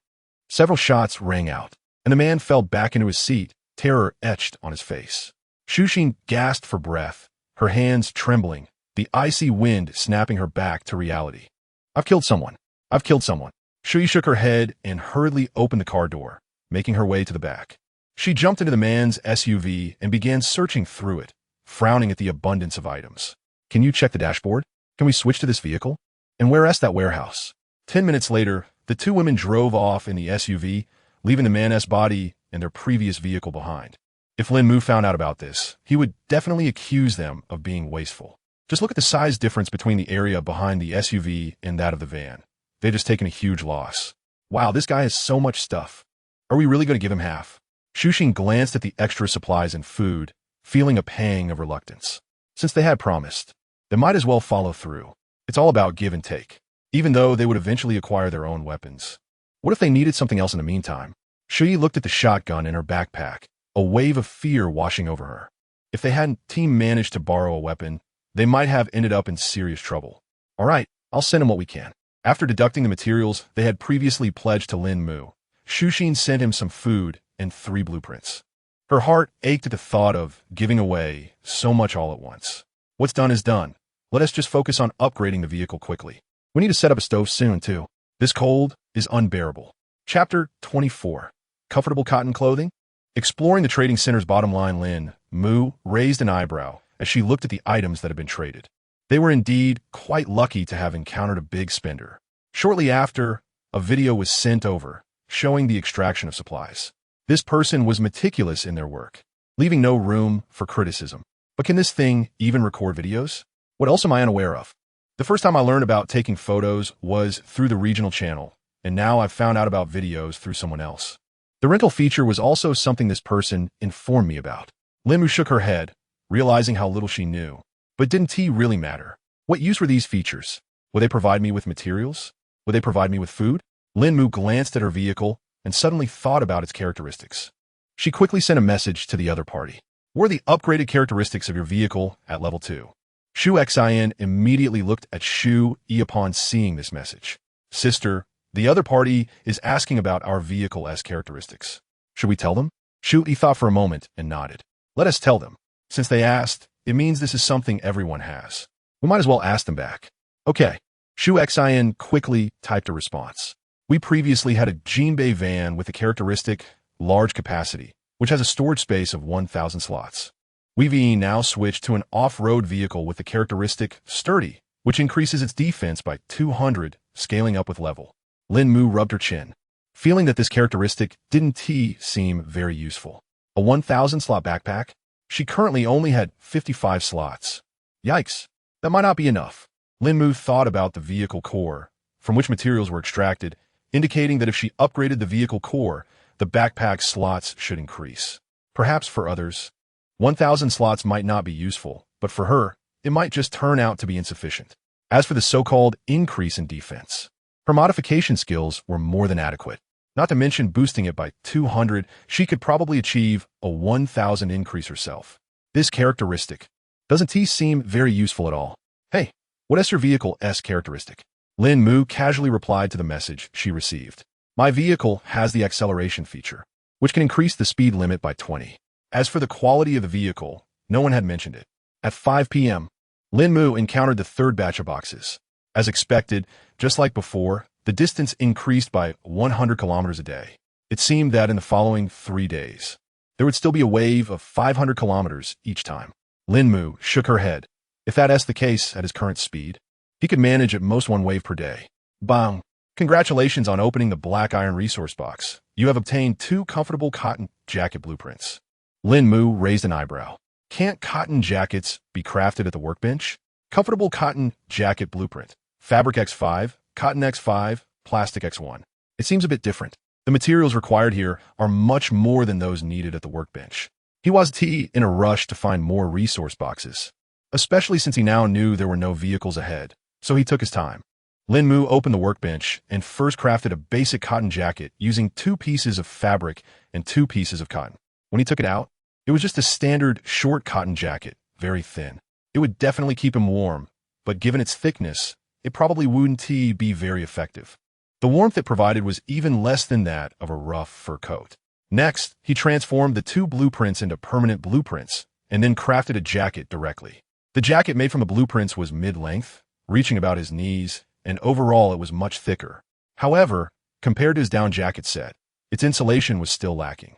Several shots rang out, and the man fell back into his seat, terror etched on his face. Shu Xin gasped for breath, her hands trembling, the icy wind snapping her back to reality. I've killed someone. I've killed someone. Shu Yi shook her head and hurriedly opened the car door, making her way to the back. She jumped into the man's SUV and began searching through it, frowning at the abundance of items. Can you check the dashboard? Can we switch to this vehicle? And where's that warehouse? 10 minutes later, the two women drove off in the SUV, leaving the man's body and their previous vehicle behind. If Lín Mù found out about this, he would definitely accuse them of being wasteful. Just look at the size difference between the area behind the SUV and that of the van. They've just taken a huge loss. Wow, this guy has so much stuff. Are we really going to give him half? Shu Xin glanced at the extra supplies and food, feeling a pang of reluctance. Since they had promised, they might as well follow through. It's all about give and take, even though they would eventually acquire their own weapons. What if they needed something else in the meantime? Shu Yi looked at the shotgun in her backpack, a wave of fear washing over her. If they hadn't team managed to borrow a weapon, they might have ended up in serious trouble. All right, I'll send them what we can. After deducting the materials they had previously pledged to Lín Mù, Shu Xin sent him some food and 3 blueprints. Her heart ached at the thought of giving away so much all at once. What's done is done. Let us just focus on upgrading the vehicle quickly. We need to set up a stove soon, too. This cold is unbearable. Chapter 24. Comfortable cotton clothing? Exploring the trading center's bottom line, Lín Mù raised an eyebrow as she looked at the items that had been traded. They were indeed quite lucky to have encountered a big spender. Shortly after, a video was sent over, showing the extraction of supplies. This person was meticulous in their work, leaving no room for criticism. But can this thing even record videos? What else am I unaware of? The first time I learned about taking photos was through the regional channel, and now I've found out about videos through someone else. The rental feature was also something this person informed me about. Lín Mù shook her head, realizing how little she knew. But didn't tea really matter? What use were these features? Would they provide me with materials? Would they provide me with food? Lín Mù glanced at her vehicle and suddenly thought about its characteristics. She quickly sent a message to the other party. What are the upgraded characteristics of your vehicle at level 2? Shu Xin immediately looked at Shu Yi upon seeing this message. Sister, the other party is asking about our vehicle's characteristics. Should we tell them? Shu Yi thought for a moment and nodded. Let us tell them. Since they asked, it means this is something everyone has. We might as well ask them back. Okay. Shu Xin quickly typed a response. We previously had a Jinbei van with the characteristic large capacity, which has a storage space of 1,000 slots. We've now switched to an off-road vehicle with the characteristic sturdy, which increases its defense by 200, scaling up with level. Lín Mù rubbed her chin, feeling that this characteristic didn't seem very useful. A 1,000 slot backpack? She currently only had 55 slots. Yikes, that might not be enough. Lín Mù thought about the vehicle core, from which materials were extracted, indicating that if she upgraded the vehicle core, the backpack slots should increase. Perhaps for others, 1,000 slots might not be useful, but for her, it might just turn out to be insufficient. As for the so-called increase in defense, her modification skills were more than adequate. Not to mention boosting it by 200, she could probably achieve a 1,000 increase herself. This characteristic doesn't seem very useful at all. Hey, what is your vehicle's characteristic? Lín Mù casually replied to the message she received. My vehicle has the acceleration feature, which can increase the speed limit by 20. As for the quality of the vehicle, no one had mentioned it. At 5 p.m., Lín Mù encountered the third batch of boxes. As expected, just like before, the distance increased by 100 kilometers a day. It seemed that in the following 3 days, there would still be a wave of 500 kilometers each time. Lín Mù shook her head. If that's the case at his current speed, he could manage at most 1 wave per day. Bang! Congratulations on opening the black iron resource box. You have obtained 2 comfortable cotton jacket blueprints. Lín Mù raised an eyebrow. Can't cotton jackets be crafted at the workbench? Comfortable cotton jacket blueprint. Fabric X5, cotton X5, plastic X1. It seems a bit different. The materials required here are much more than those needed at the workbench. He was in a rush to find more resource boxes, especially since he now knew there were no vehicles ahead, so he took his time. Lín Mù opened the workbench and first crafted a basic cotton jacket using 2 pieces of fabric and 2 pieces of cotton. When he took it out, it was just a standard short cotton jacket, very thin. It would definitely keep him warm, but given its thickness, it probably wouldn't be very effective. The warmth it provided was even less than that of a rough fur coat. Next, he transformed the 2 blueprints into permanent blueprints, and then crafted a jacket directly. The jacket made from the blueprints was mid-length, reaching about his knees, and overall it was much thicker. However, compared to his down jacket set, its insulation was still lacking.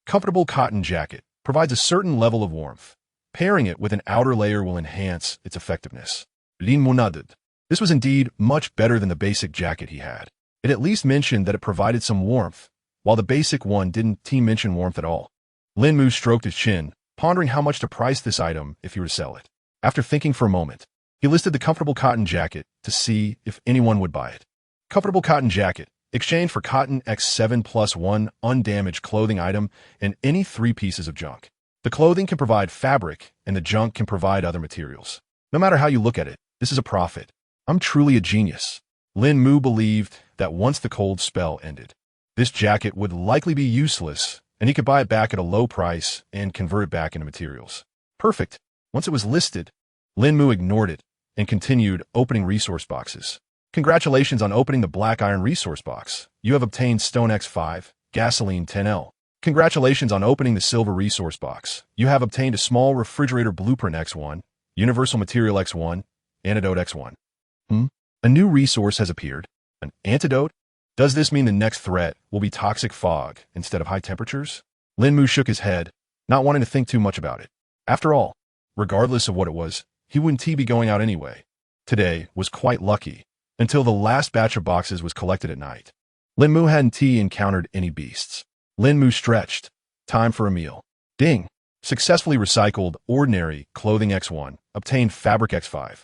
Comfortable cotton jacket provides a certain level of warmth. Pairing it with an outer layer will enhance its effectiveness. Lín Mù nodded. This was indeed much better than the basic jacket he had. It at least mentioned that it provided some warmth, while the basic one didn't mention warmth at all. Lín Mù stroked his chin, pondering how much to price this item if he were to sell it. After thinking for a moment, he listed the comfortable cotton jacket to see if anyone would buy it. Comfortable cotton jacket, exchanged for cotton X7 plus 1 undamaged clothing item and any 3 pieces of junk. The clothing can provide fabric, and the junk can provide other materials. No matter how you look at it, this is a profit. I'm truly a genius. Lín Mù believed that once the cold spell ended, this jacket would likely be useless, and he could buy it back at a low price and convert it back into materials. Perfect. Once it was listed, Lín Mù ignored it and continued opening resource boxes. Congratulations on opening the black iron resource box. You have obtained stone X5, gasoline 10L. Congratulations on opening the silver resource box. You have obtained a small refrigerator blueprint X1, universal material X1, antidote X1. A new resource has appeared. An antidote? Does this mean the next threat will be toxic fog instead of high temperatures? Lín Mù shook his head, not wanting to think too much about it. After all, regardless of what it was, he wouldn't be going out anyway. Today was quite lucky, until the last batch of boxes was collected at night. Lín Mù hadn't encountered any beasts. Lín Mù stretched. Time for a meal. Ding! Successfully recycled ordinary clothing X1, obtained fabric X5.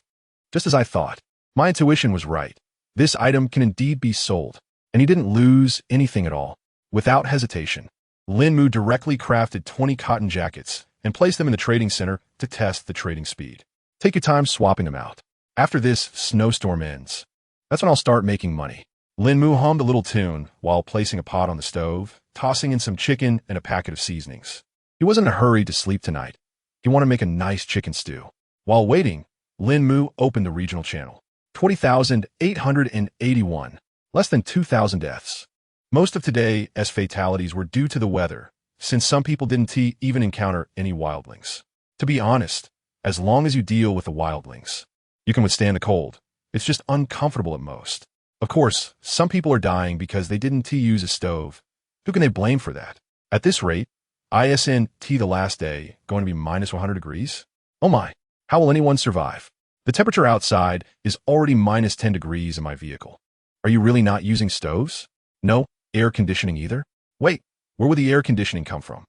Just as I thought. My intuition was right. This item can indeed be sold, and he didn't lose anything at all. Without hesitation, Lín Mù directly crafted 20 cotton jackets and placed them in the trading center to test the trading speed. Take your time swapping them out. After this snowstorm ends, that's when I'll start making money. Lín Mù hummed a little tune while placing a pot on the stove, tossing in some chicken and a packet of seasonings. He wasn't in a hurry to sleep tonight. He wanted to make a nice chicken stew. While waiting, Lín Mù opened the regional channel. 20,881. Less than 2,000 deaths. Most of today's fatalities were due to the weather, since some people didn't even encounter any wildlings. To be honest, as long as you deal with the wildlings, you can withstand the cold. It's just uncomfortable at most. Of course, some people are dying because they didn't use a stove. Who can they blame for that? At this rate, isn't the last day going to be minus 100 degrees? Oh my, how will anyone survive? The temperature outside is already minus 10 degrees in my vehicle. Are you really not using stoves? No air conditioning either? Wait, where would the air conditioning come from?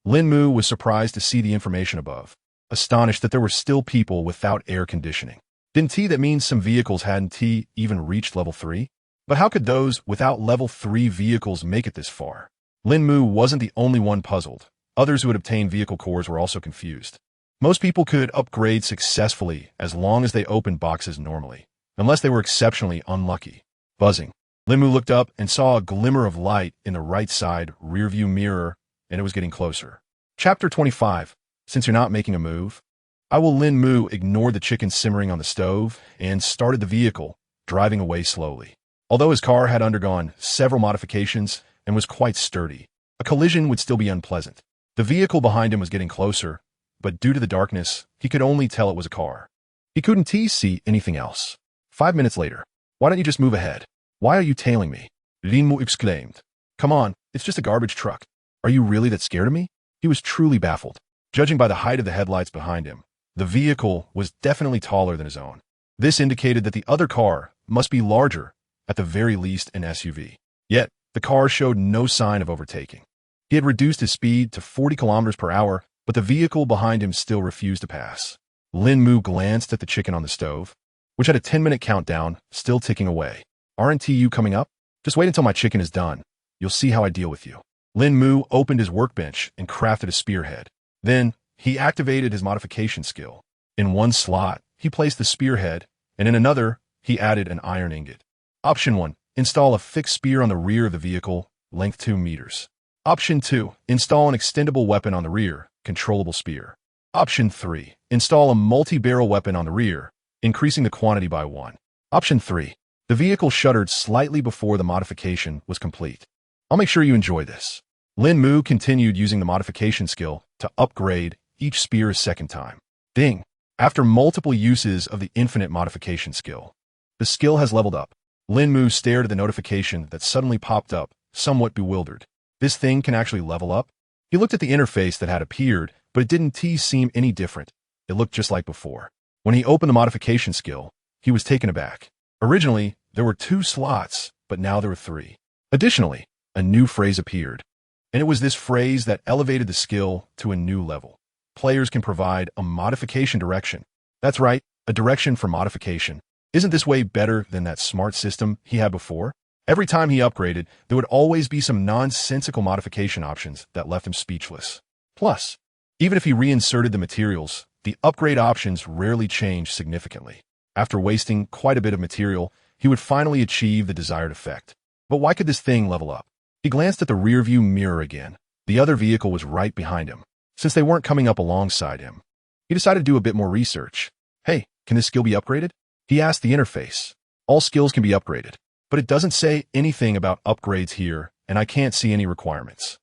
Lín Mù was surprised to see the information above, astonished that there were still people without air conditioning. Didn't that mean some vehicles hadn't even reached level 3? But how could those without level 3 vehicles make it this far? Lín Mù wasn't the only one puzzled. Others who had obtained vehicle cores were also confused. Most people could upgrade successfully as long as they opened boxes normally, unless they were exceptionally unlucky. Buzzing. Lín Mù looked up and saw a glimmer of light in the right side rearview mirror, and it was getting closer. Chapter 25. Since you're not making a move, Lín Mù ignored the chicken simmering on the stove and started the vehicle, driving away slowly. Although his car had undergone several modifications and was quite sturdy, a collision would still be unpleasant. The vehicle behind him was getting closer, but due to the darkness, he could only tell it was a car. He couldn't see anything else. 5 minutes later. Why don't you just move ahead? Why are you tailing me? Lín Mù exclaimed. Come on, it's just a garbage truck. Are you really that scared of me? He was truly baffled. Judging by the height of the headlights behind him, the vehicle was definitely taller than his own. This indicated that the other car must be larger, at the very least an SUV. Yet, the car showed no sign of overtaking. He had reduced his speed to 40 kilometers per hour, but the vehicle behind him still refused to pass. Lín Mù glanced at the chicken on the stove, which had a 10-minute countdown, still ticking away. "Aren't you coming up? Just wait until my chicken is done. You'll see how I deal with you." Lín Mù opened his workbench and crafted a spearhead. Then, he activated his modification skill. In one slot, he placed the spearhead, and in another, he added an iron ingot. Option 1. Install a fixed spear on the rear of the vehicle, length 2 meters. Option 2. Install an extendable weapon on the rear, controllable spear. Option 3. Install a multi-barrel weapon on the rear, increasing the quantity by 1. Option 3. The vehicle shuddered slightly before the modification was complete. "I'll make sure you enjoy this." Lín Mù continued using the modification skill to upgrade each spear a second time. Ding! After multiple uses of the infinite modification skill, the skill has leveled up. Lín Mù stared at the notification that suddenly popped up, somewhat bewildered. This thing can actually level up? He looked at the interface that had appeared, but it didn't seem any different. It looked just like before. When he opened the modification skill, he was taken aback. Originally, there were 2 slots, but now there were 3. Additionally, a new phrase appeared, and it was this phrase that elevated the skill to a new level. Players can provide a modification direction. That's right, a direction for modification. Isn't this way better than that smart system he had before? Every time he upgraded, there would always be some nonsensical modification options that left him speechless. Plus, even if he reinserted the materials, the upgrade options rarely changed significantly. After wasting quite a bit of material, he would finally achieve the desired effect. But why could this thing level up? He glanced at the rearview mirror again. The other vehicle was right behind him. Since they weren't coming up alongside him, he decided to do a bit more research. "Hey, can this skill be upgraded?" he asked the interface. "All skills can be upgraded, but it doesn't say anything about upgrades here, and I can't see any requirements.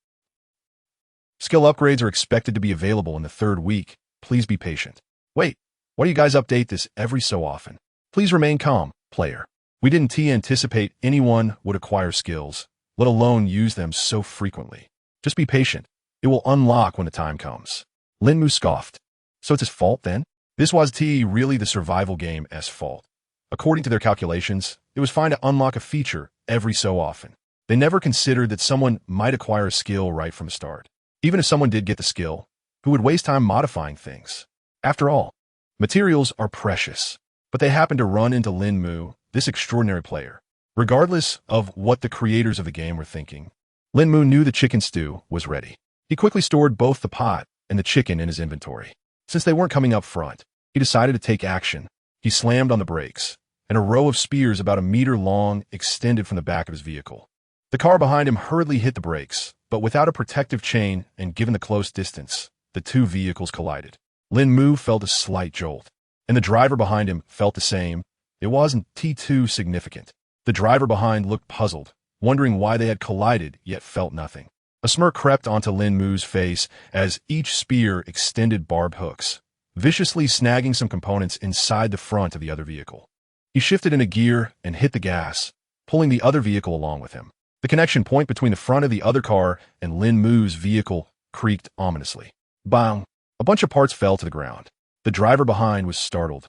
Skill upgrades are expected to be available in the 3rd week. Please be patient." "Wait, why do you guys update this every so often?" "Please remain calm, player. We didn't anticipate anyone would acquire skills, let alone use them so frequently. Just be patient. It will unlock when the time comes." Lín Mù scoffed. "So it's his fault then?" This was really the survival game's fault. According to their calculations, it was fine to unlock a feature every so often. They never considered that someone might acquire a skill right from the start. Even if someone did get the skill, who would waste time modifying things? After all, materials are precious, but they happened to run into Lín Mù, this extraordinary player. Regardless of what the creators of the game were thinking, Lín Mù knew the chicken stew was ready. He quickly stored both the pot and the chicken in his inventory. Since they weren't coming up front, he decided to take action. He slammed on the brakes, and a row of spears about 1 meter long extended from the back of his vehicle. The car behind him hurriedly hit the brakes, but without a protective chain and given the close distance, the 2 vehicles collided. Lín Mù felt a slight jolt, and the driver behind him felt the same. It wasn't too significant. The driver behind looked puzzled, wondering why they had collided yet felt nothing. A smirk crept onto Lín Mu's face as each spear extended barbed hooks, viciously snagging some components inside the front of the other vehicle. He shifted into gear and hit the gas, pulling the other vehicle along with him. The connection point between the front of the other car and Lín Mu's vehicle creaked ominously. Bang! A bunch of parts fell to the ground. The driver behind was startled,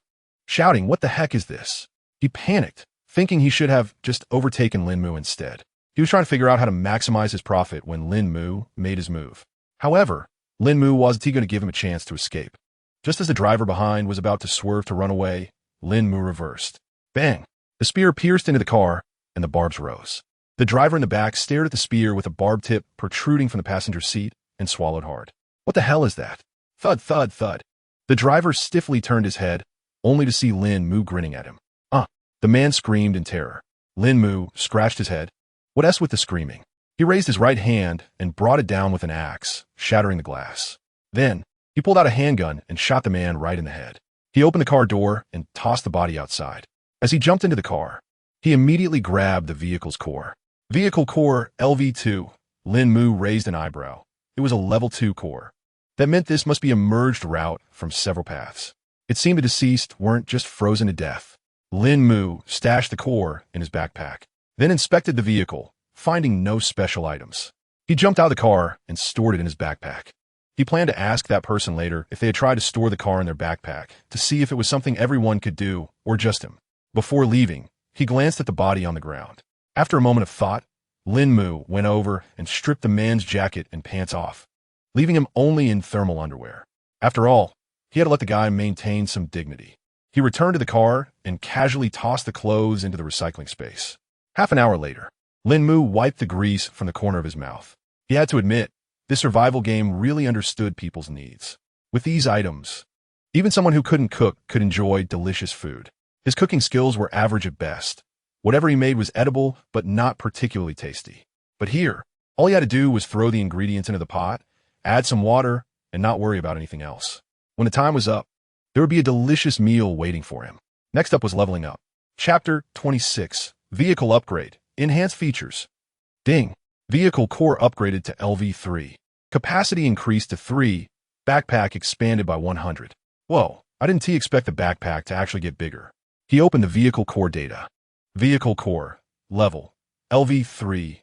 shouting, "What the heck is this?" He panicked, thinking he should have just overtaken Lín Mù instead. He was trying to figure out how to maximize his profit when Lín Mù made his move. However, Lín Mù wasn't going to give him a chance to escape. Just as the driver behind was about to swerve to run away, Lín Mù reversed. Bang! The spear pierced into the car, and the barbs rose. The driver in the back stared at the spear with a barbed tip protruding from the passenger seat and swallowed hard. "What the hell is that?" Thud, thud, thud. The driver stiffly turned his head, only to see Lín Mù grinning at him. The man screamed in terror. Lín Mù scratched his head. What else with the screaming? He raised his right hand and brought it down with an axe, shattering the glass. Then, he pulled out a handgun and shot the man right in the head. He opened the car door and tossed the body outside. As he jumped into the car, he immediately grabbed the vehicle's core. Vehicle core LV2. Lín Mù raised an eyebrow. It was a level 2 core. That meant this must be a merged route from several paths. It seemed the deceased weren't just frozen to death. Lín Mù stashed the core in his backpack, then inspected the vehicle, finding no special items. He jumped out of the car and stored it in his backpack. He planned to ask that person later if they had tried to store the car in their backpack to see if it was something everyone could do or just him. Before leaving, he glanced at the body on the ground. After a moment of thought, Lín Mù went over and stripped the man's jacket and pants off. leaving him only in thermal underwear. After all, he had to let the guy maintain some dignity. He returned to the car and casually tossed the clothes into the recycling space. Half an hour later, Lín Mù wiped the grease from the corner of his mouth. He had to admit, this survival game really understood people's needs. With these items, even someone who couldn't cook could enjoy delicious food. His cooking skills were average at best. Whatever he made was edible, but not particularly tasty. But here, all he had to do was throw the ingredients into the pot, add some water, and not worry about anything else. When the time was up, there would be a delicious meal waiting for him. Next up was leveling up. Chapter 26, Vehicle Upgrade, Enhanced Features. Ding. Vehicle core upgraded to LV3. Capacity increased to 3. Backpack expanded by 100. Whoa, I didn't expect the backpack to actually get bigger. He opened the vehicle core data. Vehicle core, level, LV3,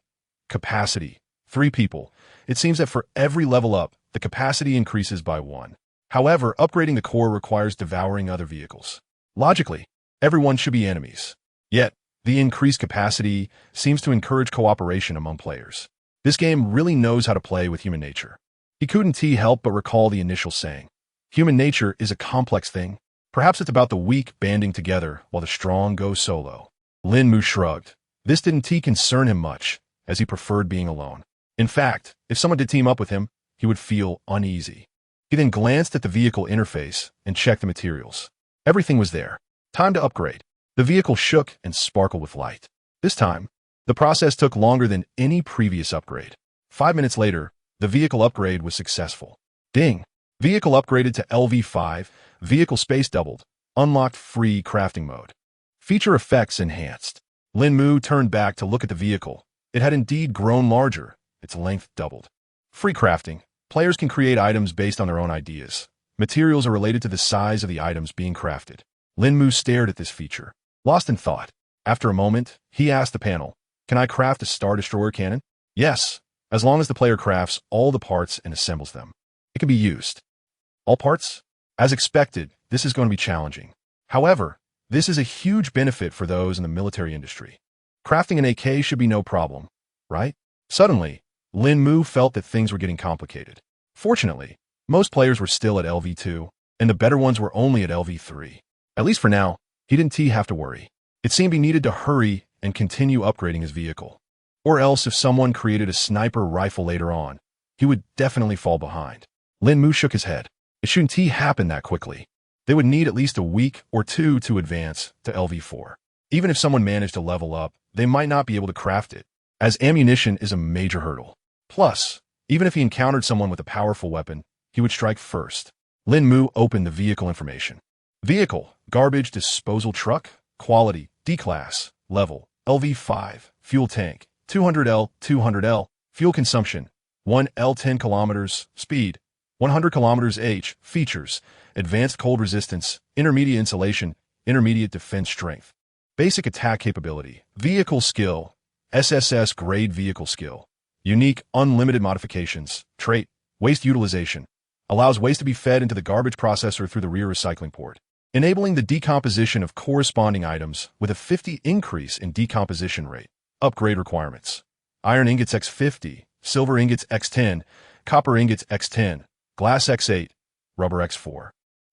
capacity, 3 people. It seems that for every level up, the capacity increases by 1. However, upgrading the core requires devouring other vehicles. Logically, everyone should be enemies. Yet, the increased capacity seems to encourage cooperation among players. This game really knows how to play with human nature. He couldn't help but recall the initial saying. Human nature is a complex thing. Perhaps it's about the weak banding together while the strong go solo. Lín Mù shrugged. This didn't concern him much, as he preferred being alone. In fact, if someone did team up with him, he would feel uneasy. He then glanced at the vehicle interface and checked the materials. Everything was there. Time to upgrade. The vehicle shook and sparkled with light. This time, the process took longer than any previous upgrade. 5 minutes later, the vehicle upgrade was successful. Ding! Vehicle upgraded to LV5, vehicle space doubled, unlocked free crafting mode. Feature effects enhanced. Lín Mù turned back to look at the vehicle. It had indeed grown larger, its length doubled. Free crafting. Players can create items based on their own ideas. Materials are related to the size of the items being crafted. Lín Mù stared at this feature, lost in thought. After a moment, he asked the panel, "Can I craft a Star Destroyer cannon?" "Yes, as long as the player crafts all the parts and assembles them. It can be used." All parts? As expected, this is going to be challenging. However, this is a huge benefit for those in the military industry. Crafting an AK should be no problem, right? Suddenly, Lín Mù felt that things were getting complicated. Fortunately, most players were still at LV2, and the better ones were only at LV3. At least for now, he didn't have to worry. It seemed he needed to hurry and continue upgrading his vehicle. Or else if someone created a sniper rifle later on, he would definitely fall behind. Lín Mù shook his head. It shouldn't happen that quickly. They would need at least a week or 2 to advance to LV4. Even if someone managed to level up, they might not be able to craft it, as ammunition is a major hurdle. Plus, even if he encountered someone with a powerful weapon, he would strike first. Lín Mù opened the vehicle information. Vehicle, garbage disposal truck, quality, D-class, level, LV5, fuel tank, 200L, 200L, fuel consumption, 1L 10 kilometers, speed, 100 kilometers H, features, advanced cold resistance, intermediate insulation, intermediate defense strength. Basic attack capability, vehicle skill, SSS-Grade vehicle skill, unique unlimited modifications, trait, waste utilization, allows waste to be fed into the garbage processor through the rear recycling port, enabling the decomposition of corresponding items with a 50 increase in decomposition rate. Upgrade requirements, iron ingots X50, silver ingots X10, copper ingots X10, glass X8, rubber X4.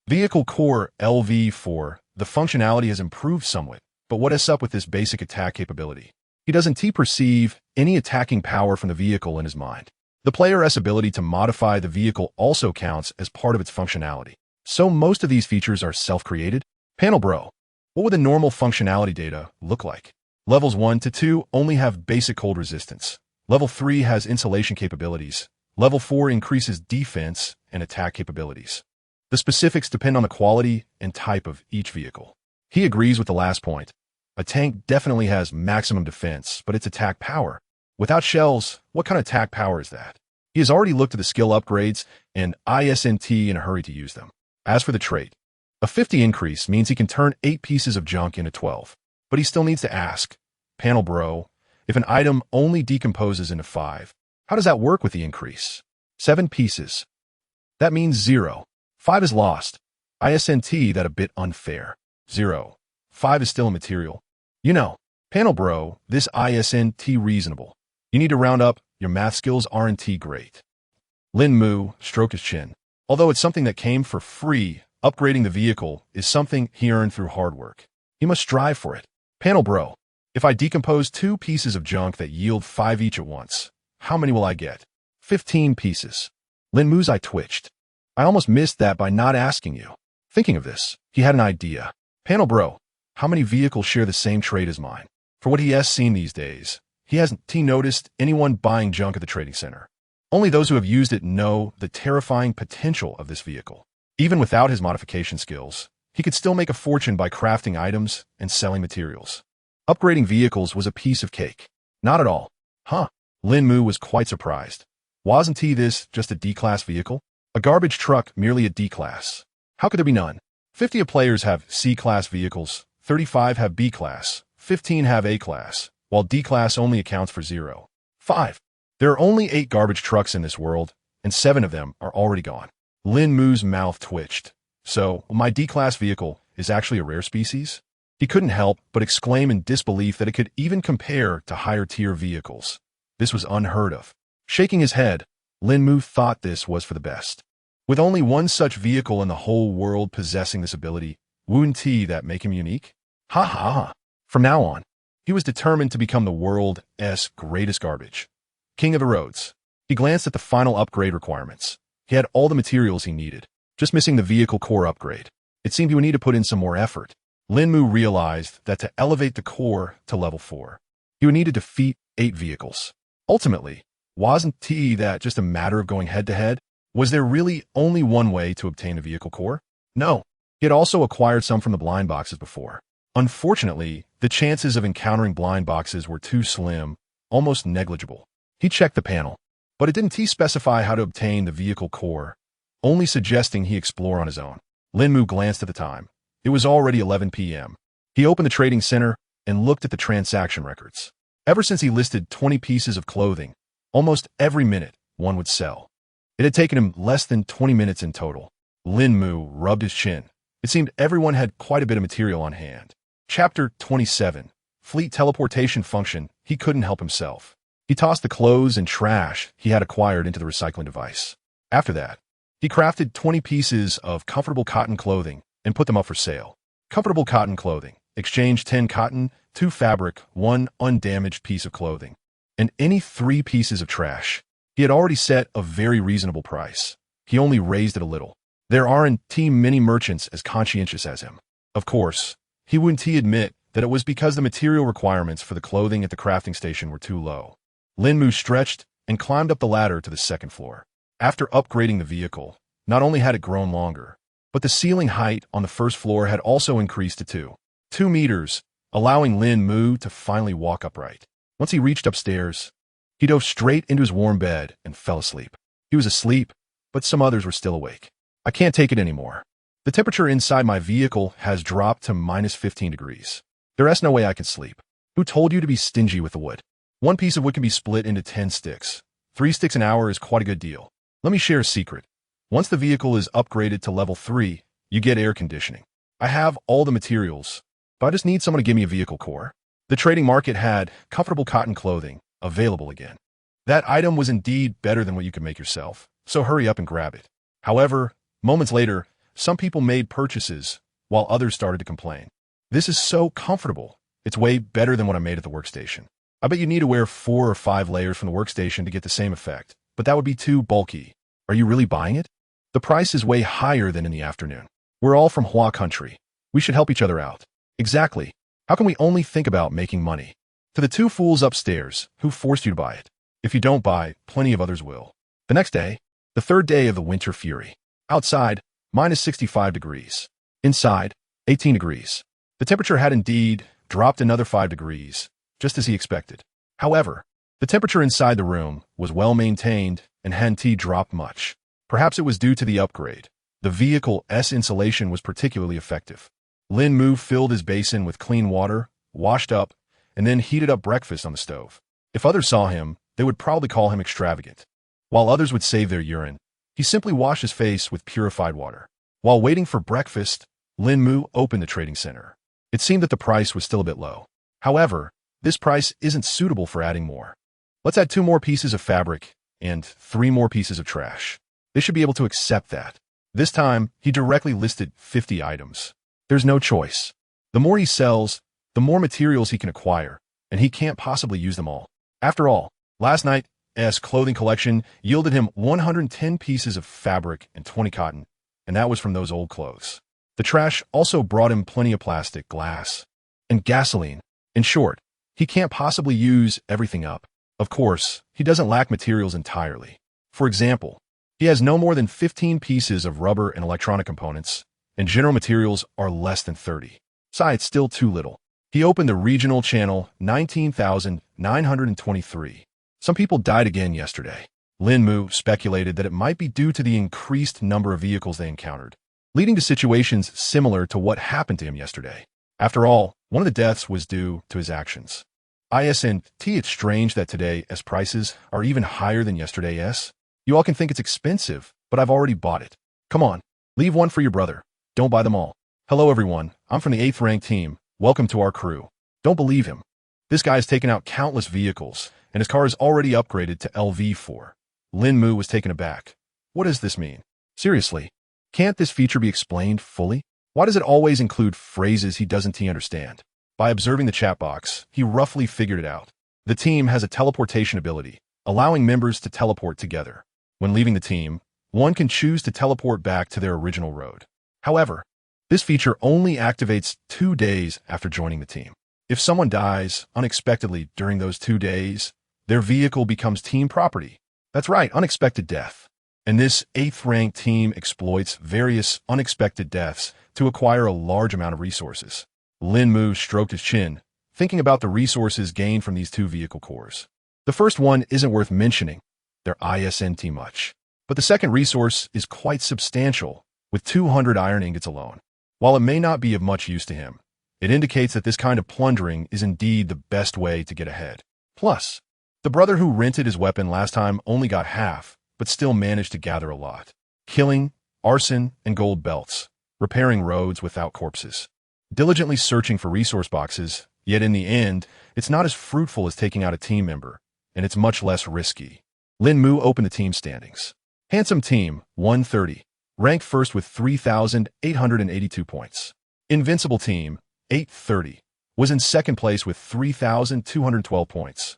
Vehicle core LV4, the functionality has improved somewhat, but what is up with this basic attack capability? He doesn't perceive any attacking power from the vehicle in his mind. The player's ability to modify the vehicle also counts as part of its functionality. So most of these features are self-created. Panel bro, what would the normal functionality data look like? Levels 1 to 2 only have basic cold resistance. Level 3 has insulation capabilities. Level 4 increases defense and attack capabilities. The specifics depend on the quality and type of each vehicle. He agrees with the last point. A tank definitely has maximum defense, but its attack power. Without shells, what kind of attack power is that? He has already looked at the skill upgrades and ISNT in a hurry to use them. As for the trait, a 50 increase means he can turn 8 pieces of junk into 12. But he still needs to ask, panel bro, if an item only decomposes into 5, how does that work with the increase? 7 pieces. That means 0. 5 is lost. ISNT that a bit unfair. 0. 5 is still a material. You know, panel bro, this ISNT reasonable. You need to round up, your math skills aren't great. Lín Mù stroked his chin. Although it's something that came for free, upgrading the vehicle is something he earned through hard work. He must strive for it. Panel bro, if I decompose 2 pieces of junk that yield 5 each at once, how many will I get? 15 pieces. Lín Mu's eye twitched. I almost missed that by not asking you. Thinking of this, he had an idea. Panel bro, how many vehicles share the same trait as mine? For what he has seen these days, he hasn't noticed anyone buying junk at the trading center. Only those who have used it know the terrifying potential of this vehicle. Even without his modification skills, he could still make a fortune by crafting items and selling materials. Upgrading vehicles was a piece of cake. Not at all. Huh? Lín Mù was quite surprised. Wasn't this just a D-class vehicle? A garbage truck merely a D-class. How could there be none? 50 players have C-class vehicles, 35 have B-class, 15 have A-class, while D-class only accounts for 0. 5. There are only 8 garbage trucks in this world, and 7 of them are already gone. Lín Mu's mouth twitched. So, my D-class vehicle is actually a rare species? He couldn't help but exclaim in disbelief that it could even compare to higher-tier vehicles. This was unheard of. Shaking his head, Lín Mù thought this was for the best. With only one such vehicle in the whole world possessing this ability, wouldn't that make him unique? Ha ha ha. From now on, he was determined to become the world's greatest garbage. King of the roads. He glanced at the final upgrade requirements. He had all the materials he needed, just missing the vehicle core upgrade. It seemed he would need to put in some more effort. Lín Mù realized that to elevate the core to level 4, he would need to defeat 8 vehicles. Ultimately, wasn't that just a matter of going head-to-head? Was there really only one way to obtain a vehicle core? No. He had also acquired some from the blind boxes before. Unfortunately, the chances of encountering blind boxes were too slim, almost negligible. He checked the panel, but it didn't specify how to obtain the vehicle core, only suggesting he explore on his own. Lín Mù glanced at the time. It was already 11 p.m. He opened the trading center and looked at the transaction records. Ever since he listed 20 pieces of clothing, almost every minute one would sell. It had taken him less than 20 minutes in total. Lín Mù rubbed his chin. It seemed everyone had quite a bit of material on hand. Chapter 27. Fleet teleportation function. He couldn't help himself. He tossed the clothes and trash he had acquired into the recycling device. After that, he crafted 20 pieces of comfortable cotton clothing and put them up for sale. Comfortable cotton clothing. Exchange 10 cotton, 2 fabric, 1 undamaged piece of clothing, and any 3 pieces of trash. He had already set a very reasonable price. He only raised it a little. There aren't many merchants as conscientious as him. Of course, he wouldn't admit that it was because the material requirements for the clothing at the crafting station were too low. Lín Mù stretched and climbed up the ladder to the 2nd floor. After upgrading the vehicle, not only had it grown longer, but the ceiling height on the 1st floor had also increased to 2 meters, allowing Lín Mù to finally walk upright. Once he reached upstairs, he dove straight into his warm bed and fell asleep. He was asleep, but some others were still awake. I can't take it anymore. The temperature inside my vehicle has dropped to minus 15 degrees. There's no way I can sleep. Who told you to be stingy with the wood? 1 piece of wood can be split into 10 sticks. 3 sticks an hour is quite a good deal. Let me share a secret. Once the vehicle is upgraded to level 3, you get air conditioning. I have all the materials, but I just need someone to give me a vehicle core. The trading market had comfortable cotton clothing available again. That item was indeed better than what you could make yourself, so hurry up and grab it. However, moments later, some people made purchases, while others started to complain. This is so comfortable. It's way better than what I made at the workstation. I bet you need to wear 4 or 5 layers from the workstation to get the same effect, but that would be too bulky. Are you really buying it? The price is way higher than in the afternoon. We're all from Hua country. We should help each other out. Exactly. How can we only think about making money? To the 2 fools upstairs, who forced you to buy it? If you don't buy, plenty of others will. The next day, the 3rd day of the winter fury. Outside, minus 65 degrees. Inside, 18 degrees. The temperature had indeed dropped another 5 degrees, just as he expected. However, the temperature inside the room was well maintained and hadn't dropped much. Perhaps it was due to the upgrade. The vehicle's insulation was particularly effective. Lín Mù filled his basin with clean water, washed up, and then heated up breakfast on the stove. If others saw him, they would probably call him extravagant. While others would save their urine, he simply washed his face with purified water. While waiting for breakfast, Lín Mù opened the trading center. It seemed that the price was still a bit low. However, this price isn't suitable for adding more. Let's add 2 more pieces of fabric and 3 more pieces of trash. They should be able to accept that. This time, he directly listed 50 items. There's no choice. The more he sells, the more materials he can acquire, and he can't possibly use them all. After all, last night's clothing collection yielded him 110 pieces of fabric and 20 cotton, and that was from those old clothes. The trash also brought him plenty of plastic, glass, and gasoline. In short, he can't possibly use everything up. Of course, he doesn't lack materials entirely. For example, he has no more than 15 pieces of rubber and electronic components, and general materials are less than 30. Besides, it's still too little. He opened the regional channel 19,923. Some people died again yesterday. Lín Mù speculated that it might be due to the increased number of vehicles they encountered, leading to situations similar to what happened to him yesterday. After all, one of the deaths was due to his actions. Isn't it strange that today's prices are even higher than yesterday's? You all can think it's expensive, but I've already bought it. Come on, leave one for your brother. Don't buy them all. Hello everyone, I'm from the 8th ranked team. Welcome to our crew. Don't believe him. This guy's taken out countless vehicles, and his car is already upgraded to LV4. Lín Mù was taken aback. What does this mean? Seriously, can't this feature be explained fully? Why does it always include phrases he doesn't understand? By observing the chat box, he roughly figured it out. The team has a teleportation ability, allowing members to teleport together. When leaving the team, one can choose to teleport back to their original road. However, this feature only activates 2 days after joining the team. If someone dies unexpectedly during those 2 days, their vehicle becomes team property. That's right, unexpected death. And this 8th ranked team exploits various unexpected deaths to acquire a large amount of resources. Lín Mù stroked his chin, thinking about the resources gained from these 2 vehicle cores. The first one isn't worth mentioning. They're isn't much. But the second resource is quite substantial, with 200 iron ingots alone. While it may not be of much use to him, it indicates that this kind of plundering is indeed the best way to get ahead. Plus, the brother who rented his weapon last time only got half, but still managed to gather a lot. Killing, arson, and gold belts, repairing roads without corpses, diligently searching for resource boxes, yet in the end, it's not as fruitful as taking out a team member, and it's much less risky. Lín Mù opened the team standings. Handsome Team, 130, ranked first with 3,882 points. Invincible Team, 830, was in second place with 3,212 points.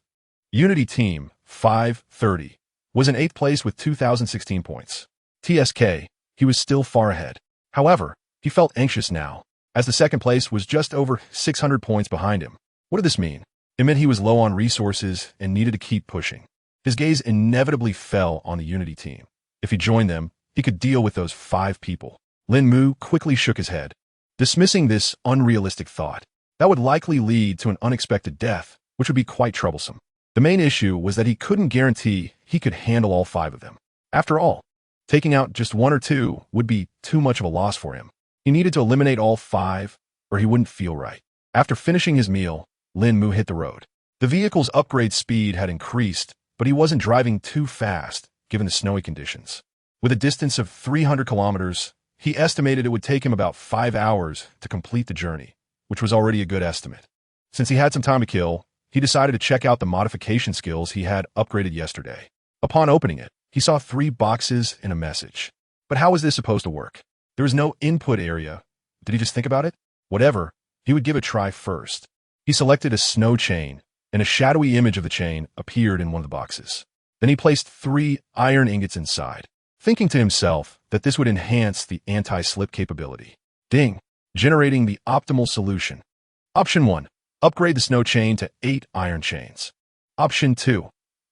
Unity Team, 530, was in 8th place with 2,016 points. TSK, he was still far ahead. However, he felt anxious now, as the second place was just over 600 points behind him. What did this mean? It meant he was low on resources and needed to keep pushing. His gaze inevitably fell on the Unity team. If he joined them, he could deal with those 5 people. Lín Mù quickly shook his head, dismissing this unrealistic thought. That would likely lead to an unexpected death, which would be quite troublesome. The main issue was that he couldn't guarantee he could handle all 5 of them. After all, taking out just 1 or 2 would be too much of a loss for him. He needed to eliminate all 5, or he wouldn't feel right. After finishing his meal, Lín Mù hit the road. The vehicle's upgrade speed had increased, but he wasn't driving too fast, given the snowy conditions. With a distance of 300 kilometers, he estimated it would take him about 5 hours to complete the journey, which was already a good estimate. Since he had some time to kill, he decided to check out the modification skills he had upgraded yesterday. Upon opening it, he saw 3 boxes and a message. But how was this supposed to work? There was no input area. Did he just think about it? Whatever, he would give a try first. He selected a snow chain, and a shadowy image of the chain appeared in one of the boxes. Then he placed 3 iron ingots inside, thinking to himself that this would enhance the anti-slip capability. Ding! Generating the optimal solution. Option 1. Upgrade the snow chain to 8 iron chains. Option 2.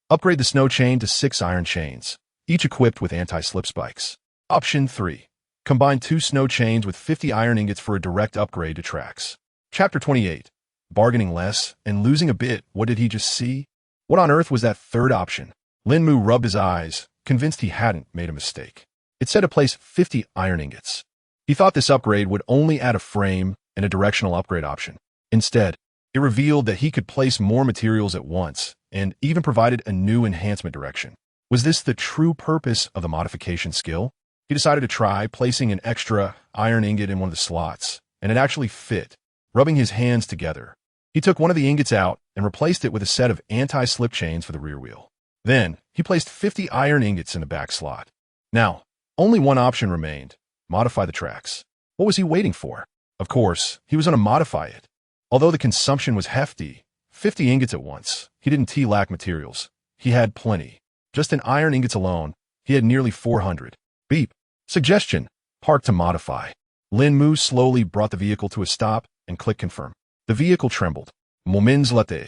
Upgrade the snow chain to 6 iron chains, each equipped with anti-slip spikes. Option 3. Combine 2 snow chains with 50 iron ingots for a direct upgrade to tracks. Chapter 28. Bargaining less and losing a bit. What did he just see? What on earth was that third option? Lín Mù rubbed his eyes, convinced he hadn't made a mistake. It said to place 50 iron ingots. He thought this upgrade would only add a frame and a directional upgrade option. Instead, it revealed that he could place more materials at once and even provided a new enhancement direction. Was this the true purpose of the modification skill? He decided to try placing an extra iron ingot in one of the slots, and it actually fit. Rubbing his hands together, he took one of the ingots out and replaced it with a set of anti-slip chains for the rear wheel. Then, he He placed 50 iron ingots in the back slot. Now, only one option remained: modify the tracks. What was he waiting for? Of course, he was going to modify it. Although the consumption was hefty, 50 ingots at once, he didn't lack materials. He had plenty. Just in iron ingots alone, he had nearly 400. Beep. Suggestion. Park to modify. Lín Mù slowly brought the vehicle to a stop and clicked confirm. The vehicle trembled. Moments later,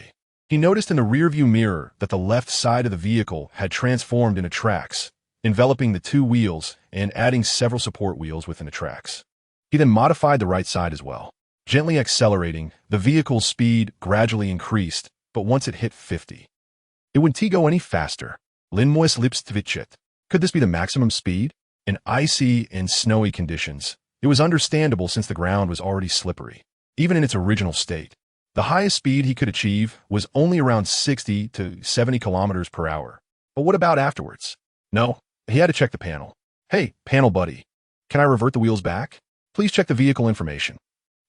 he noticed in the rearview mirror that the left side of the vehicle had transformed into tracks, enveloping the two wheels and adding several support wheels within the tracks. He then modified the right side as well. Gently accelerating, the vehicle's speed gradually increased, but once it hit 50, it wouldn't go any faster. Lín Mù Lipstvichet. Could this be the maximum speed? In icy and snowy conditions, it was understandable since the ground was already slippery. Even in its original state, the highest speed he could achieve was only around 60 to 70 kilometers per hour. But what about afterwards? No, he had to check the panel. Hey, panel buddy, can I revert the wheels back? Please check the vehicle information.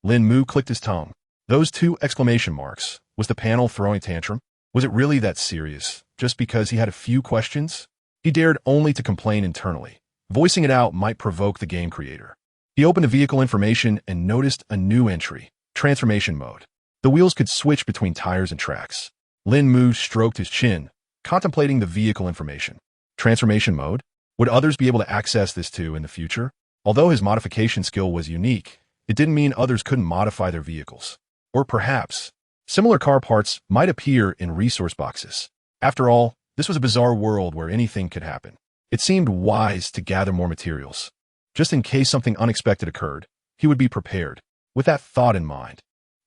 Lín Mù clicked his tongue. Those two exclamation marks. Was the panel throwing a tantrum? Was it really that serious, just because he had a few questions? He dared only to complain internally. Voicing it out might provoke the game creator. He opened the vehicle information and noticed a new entry: transformation mode. The wheels could switch between tires and tracks. Lín Mù stroked his chin, contemplating the vehicle information. Transformation mode? Would others be able to access this too in the future? Although his modification skill was unique, it didn't mean others couldn't modify their vehicles. Or perhaps, similar car parts might appear in resource boxes. After all, this was a bizarre world where anything could happen. It seemed wise to gather more materials. Just in case something unexpected occurred, he would be prepared. With that thought in mind,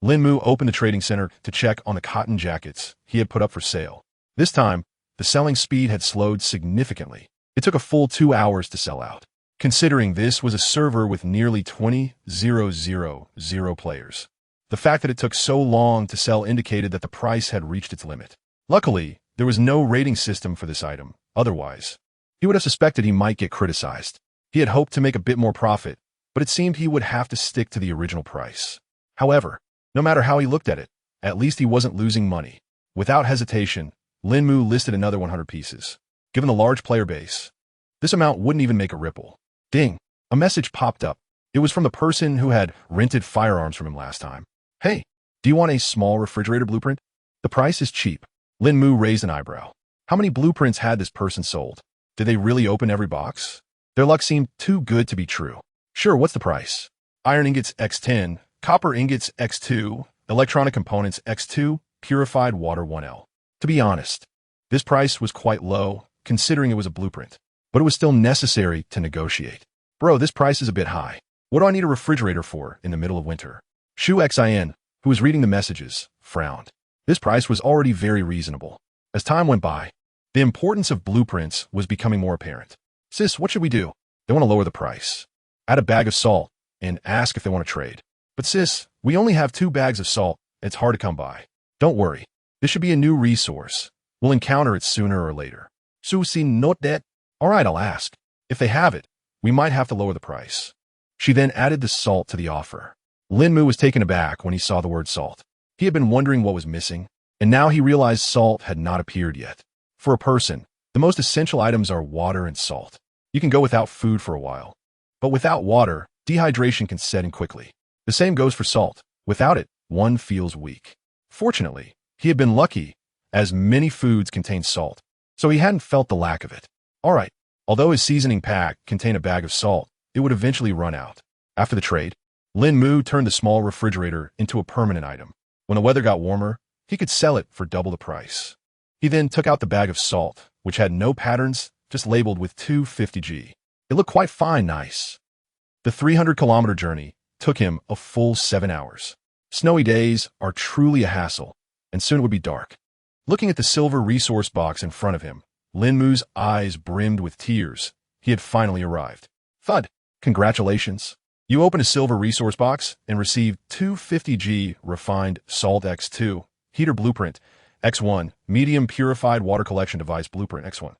Lín Mù opened the trading center to check on the cotton jackets he had put up for sale. This time, the selling speed had slowed significantly. It took a full 2 hours to sell out. Considering this was a server with nearly 20,000 players. The fact that it took so long to sell indicated that the price had reached its limit. Luckily, there was no rating system for this item. Otherwise, he would have suspected he might get criticized. He had hoped to make a bit more profit, but it seemed he would have to stick to the original price. However, no matter how he looked at it, at least he wasn't losing money. Without hesitation, Lín Mù listed another 100 pieces. Given the large player base, this amount wouldn't even make a ripple. Ding! A message popped up. It was from the person who had rented firearms from him last time. Hey, do you want a small refrigerator blueprint? The price is cheap. Lín Mù raised an eyebrow. How many blueprints had this person sold? Did they really open every box? Their luck seemed too good to be true. Sure, what's the price? Iron ingots X10, copper ingots X2, electronic components X2, purified water 1L. To be honest, this price was quite low, considering it was a blueprint. But it was still necessary to negotiate. Bro, this price is a bit high. What do I need a refrigerator for in the middle of winter? Shu Xin, who was reading the messages, frowned. This price was already very reasonable. As time went by, the importance of blueprints was becoming more apparent. Sis, what should we do? They want to lower the price. Add a bag of salt and ask if they want to trade. But sis, we only have 2 bags of salt. It's hard to come by. Don't worry. This should be a new resource. We'll encounter it sooner or later. Su sin not that. All right, I'll ask. If they have it, we might have to lower the price. She then added the salt to the offer. Lín Mù was taken aback when he saw the word salt. He had been wondering what was missing, and now he realized salt had not appeared yet. For a person, the most essential items are water and salt. You can go without food for a while. But without water, dehydration can set in quickly. The same goes for salt. Without it, one feels weak. Fortunately, he had been lucky, as many foods contain salt, so he hadn't felt the lack of it. All right, although his seasoning pack contained a bag of salt, it would eventually run out. After the trade, Lín Mù turned the small refrigerator into a permanent item. When the weather got warmer, he could sell it for double the price. He then took out the bag of salt, which had no patterns, just labeled with 250G. It looked quite fine, nice. The 300-kilometer journey took him a full 7 hours. Snowy days are truly a hassle, and soon it would be dark. Looking at the silver resource box in front of him, Lín Mu's eyes brimmed with tears. He had finally arrived. Thud. Congratulations. You opened a silver resource box and received 250G refined salt X2, heater blueprint X1, medium purified water collection device blueprint X1.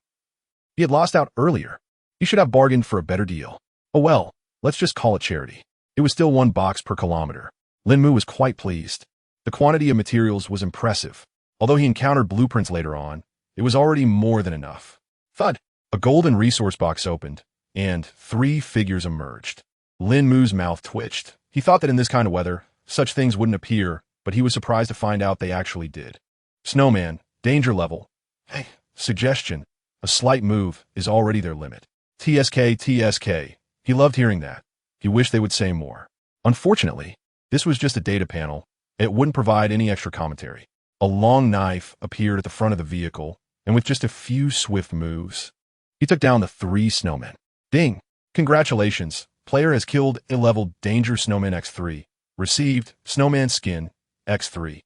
He had lost out earlier. He should have bargained for a better deal. Oh well, let's just call it charity. It was still 1 box per kilometer. Lín Mù was quite pleased. The quantity of materials was impressive. Although he encountered blueprints later on, it was already more than enough. Thud! A golden resource box opened, and 3 figures emerged. Lín Mù's mouth twitched. He thought that in this kind of weather, such things wouldn't appear, but he was surprised to find out they actually did. Snowman, danger level. Hey, suggestion. A slight move is already their limit. TSK, TSK. He loved hearing that. He wished they would say more. Unfortunately, this was just a data panel. It wouldn't provide any extra commentary. A long knife appeared at the front of the vehicle, and with just a few swift moves, he took down the 3 snowmen. Ding! Congratulations. Player has killed A-level Danger Snowman X3. Received Snowman Skin X3.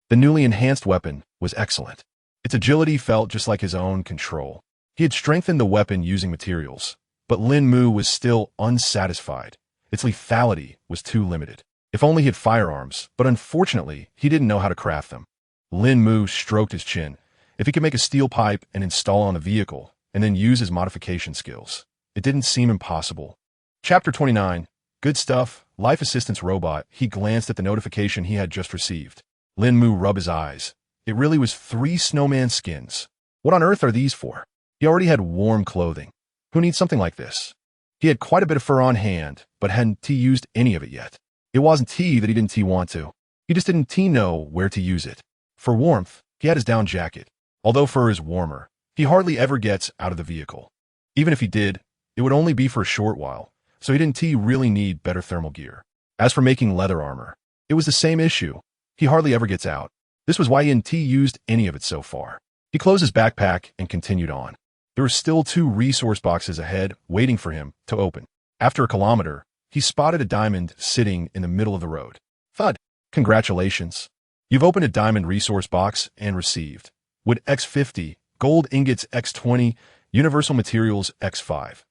The newly enhanced weapon was excellent. Its agility felt just like his own control. He had strengthened the weapon using materials, but Lín Mù was still unsatisfied. Its lethality was too limited. If only he had firearms, but unfortunately, he didn't know how to craft them. Lín Mù stroked his chin. If he could make a steel pipe and install on the vehicle, and then use his modification skills, it didn't seem impossible. Chapter 29. Good stuff. Life assistance robot. He glanced at the notification he had just received. Lín Mù rubbed his eyes. It really was 3 snowman skins. What on earth are these for? He already had warm clothing. Who needs something like this? He had quite a bit of fur on hand, but hadn't used any of it yet. It wasn't that he didn't want to. He just didn't know where to use it. For warmth, he had his down jacket. Although fur is warmer, he hardly ever gets out of the vehicle. Even if he did, it would only be for a short while, so he didn't really need better thermal gear. As for making leather armor, it was the same issue. He hardly ever gets out. This was why he hadn't used any of it so far. He closed his backpack and continued on. There were still 2 resource boxes ahead, waiting for him to open. After a kilometer, he spotted a diamond sitting in the middle of the road. Thud! Congratulations. You've opened a diamond resource box and received wood X50, gold ingots X20, universal materials X5.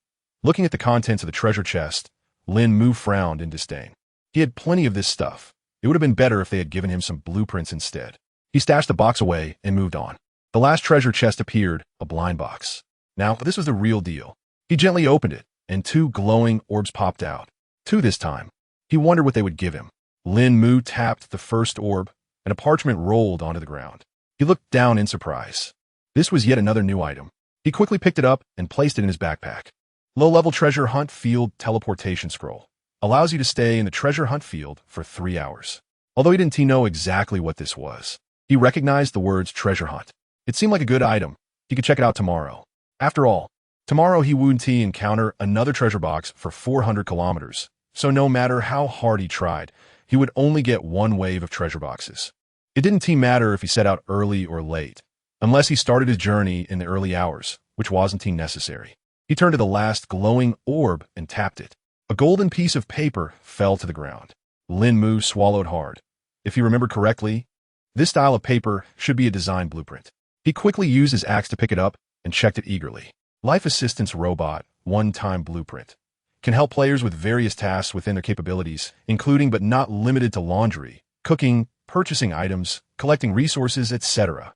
Looking at the contents of the treasure chest, Lín Mù frowned in disdain. He had plenty of this stuff. It would have been better if they had given him some blueprints instead. He stashed the box away and moved on. The last treasure chest appeared, a blind box. Now, this was the real deal. He gently opened it, and 2 glowing orbs popped out. 2 this time. He wondered what they would give him. Lín Mù tapped the first orb, and a parchment rolled onto the ground. He looked down in surprise. This was yet another new item. He quickly picked it up and placed it in his backpack. Low-level treasure hunt field teleportation scroll. Allows you to stay in the treasure hunt field for 3 hours. Although he didn't know exactly what this was, he recognized the words treasure hunt. It seemed like a good item. He could check it out tomorrow. After all, tomorrow he would encounter another treasure box for 400 kilometers, so no matter how hard he tried, he would only get 1 wave of treasure boxes. It didn't matter if he set out early or late, unless he started his journey in the early hours, which wasn't necessary. He turned to the last glowing orb and tapped it. A golden piece of paper fell to the ground. Lín Mù swallowed hard. If he remembered correctly, this style of paper should be a design blueprint. He quickly used his axe to pick it up and checked it eagerly. Life Assistance Robot, one-time blueprint. Can help players with various tasks within their capabilities, including but not limited to laundry, cooking, purchasing items, collecting resources, etc.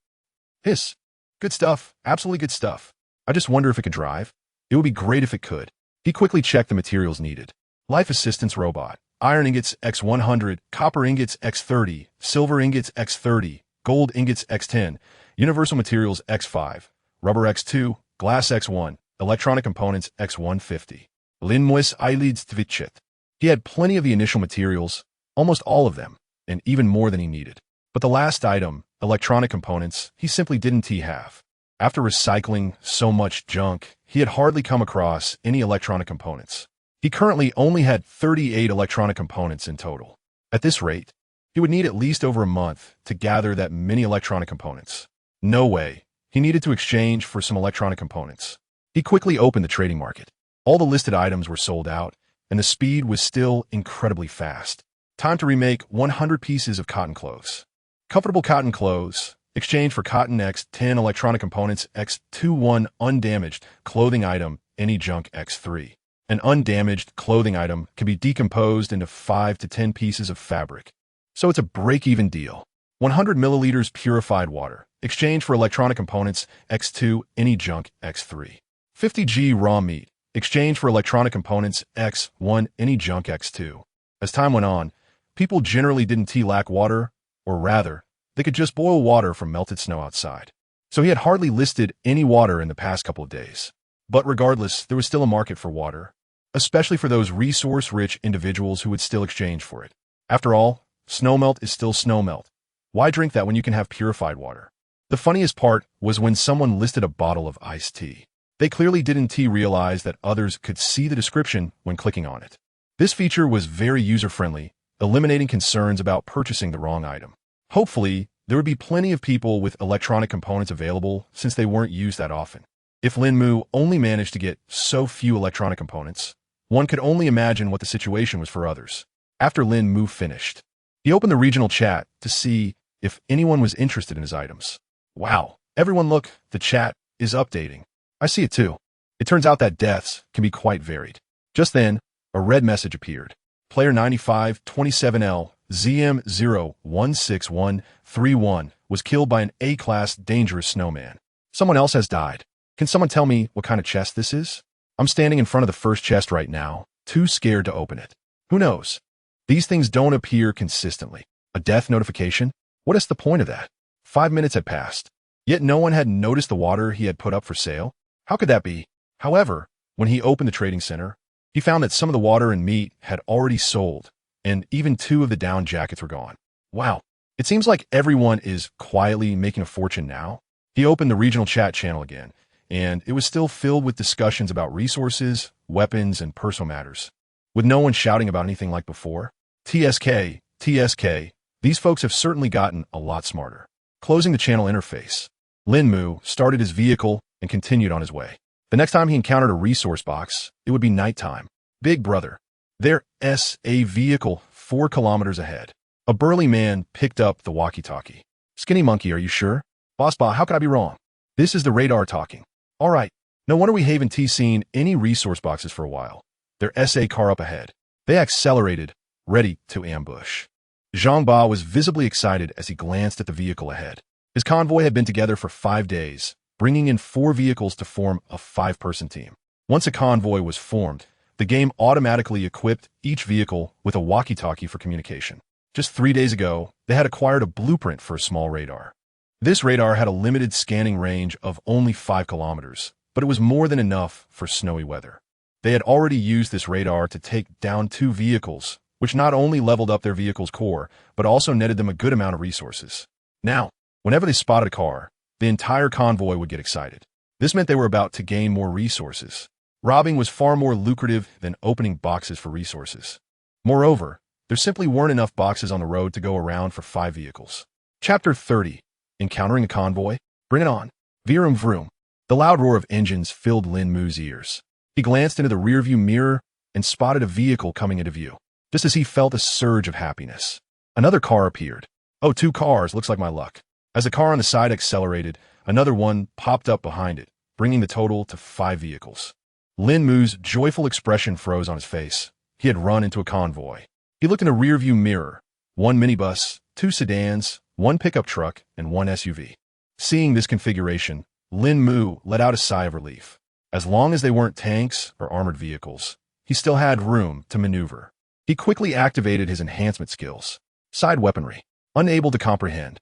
Hiss. Good stuff. Absolutely good stuff. I just wonder if it could drive. It would be great if it could. He quickly checked the materials needed. Life Assistance Robot. Iron ingots X100, copper ingots X30, silver ingots X30, gold ingots X10, universal materials X5, rubber X2, glass X1, electronic components X150. Lín Mù's eyelids twitched. He had plenty of the initial materials, almost all of them, and even more than he needed. But the last item, electronic components, he simply didn't have. After recycling so much junk, he had hardly come across any electronic components. He currently only had 38 electronic components in total. At this rate, he would need at least over a month to gather that many electronic components. No way. He needed to exchange for some electronic components. He quickly opened the trading market. All the listed items were sold out, and the speed was still incredibly fast. Time to remake 100 pieces of cotton clothes. Comfortable cotton clothes. Exchange for cotton X10 electronic components X21 undamaged clothing item any junk X3. An undamaged clothing item can be decomposed into 5 to 10 pieces of fabric. So it's a break-even deal. 100 milliliters purified water. Exchange for electronic components X2 any junk X3. 50 g raw meat. Exchange for electronic components X1 any junk X2. As time went on, people generally didn't lack water, or rather, they could just boil water from melted snow outside. so he had hardly listed any water in the past couple of days. But regardless, there was still a market for water, especially for those resource-rich individuals who would still exchange for it. After all, snowmelt is still snowmelt. Why drink that when you can have purified water? The funniest part was when someone listed a bottle of iced tea. They clearly didn't realize that others could see the description when clicking on it. This feature was very user-friendly, eliminating concerns about purchasing the wrong item. Hopefully, there would be plenty of people with electronic components available since they weren't used that often. If Lín Mù only managed to get so few electronic components, one could only imagine what the situation was for others. After Lín Mù finished, he opened the regional chat to see if anyone was interested in his items. Wow, everyone look, the chat is updating. I see it too. It turns out that deaths can be quite varied. Just then, a red message appeared. Player 9527L ZM016131 was killed by an A-class dangerous snowman. Someone else has died. Can someone tell me what kind of chest this is? I'm standing in front of the first chest right now, too scared to open it. Who knows? These things don't appear consistently. A death notification? What is the point of that? 5 minutes had passed, yet no one had noticed the water he had put up for sale. How could that be? However, when he opened the trading center, he found that some of the water and meat had already sold, and even 2 of the down jackets were gone. Wow, it seems like everyone is quietly making a fortune now. He opened the regional chat channel again, and it was still filled with discussions about resources, weapons, and personal matters, with no one shouting about anything like before. TSK, TSK, these folks have certainly gotten a lot smarter. Closing the channel interface, Lín Mù started his vehicle and continued on his way. The next time he encountered a resource box, it would be nighttime. Big brother. There's a vehicle 4 kilometers ahead. A burly man picked up the walkie-talkie. Skinny monkey, are you sure? Boss, how could I be wrong? This is the radar talking. All right. No wonder we haven't seen any resource boxes for a while. There's a car up ahead. They accelerated, ready to ambush. Zhang Ba was visibly excited as he glanced at the vehicle ahead. His convoy had been together for 5 days, bringing in 4 vehicles to form a 5-person team. Once a convoy was formed, the game automatically equipped each vehicle with a walkie-talkie for communication. Just 3 days ago, they had acquired a blueprint for a small radar. This radar had a limited scanning range of only 5 kilometers, but it was more than enough for snowy weather. They had already used this radar to take down 2 vehicles, which not only leveled up their vehicle's core, but also netted them a good amount of resources. Now, whenever they spotted a car, the entire convoy would get excited. This meant they were about to gain more resources. Robbing was far more lucrative than opening boxes for resources. Moreover, there simply weren't enough boxes on the road to go around for 5 vehicles. Chapter 30. Encountering a convoy? Bring it on. Vroom vroom. The loud roar of engines filled Lín Mù's ears. He glanced into the rearview mirror and spotted a vehicle coming into view. Just as he felt a surge of happiness, another car appeared. Oh, 2 cars, looks like my luck. As the car on the side accelerated, another one popped up behind it, bringing the total to 5 vehicles. Lín Mù's joyful expression froze on his face. He had run into a convoy. He looked in a rearview mirror. 1 minibus, 2 sedans, 1 pickup truck, and 1 SUV. Seeing this configuration, Lín Mù let out a sigh of relief. As long as they weren't tanks or armored vehicles, he still had room to maneuver. He quickly activated his enhancement skills. Side weaponry. Unable to comprehend.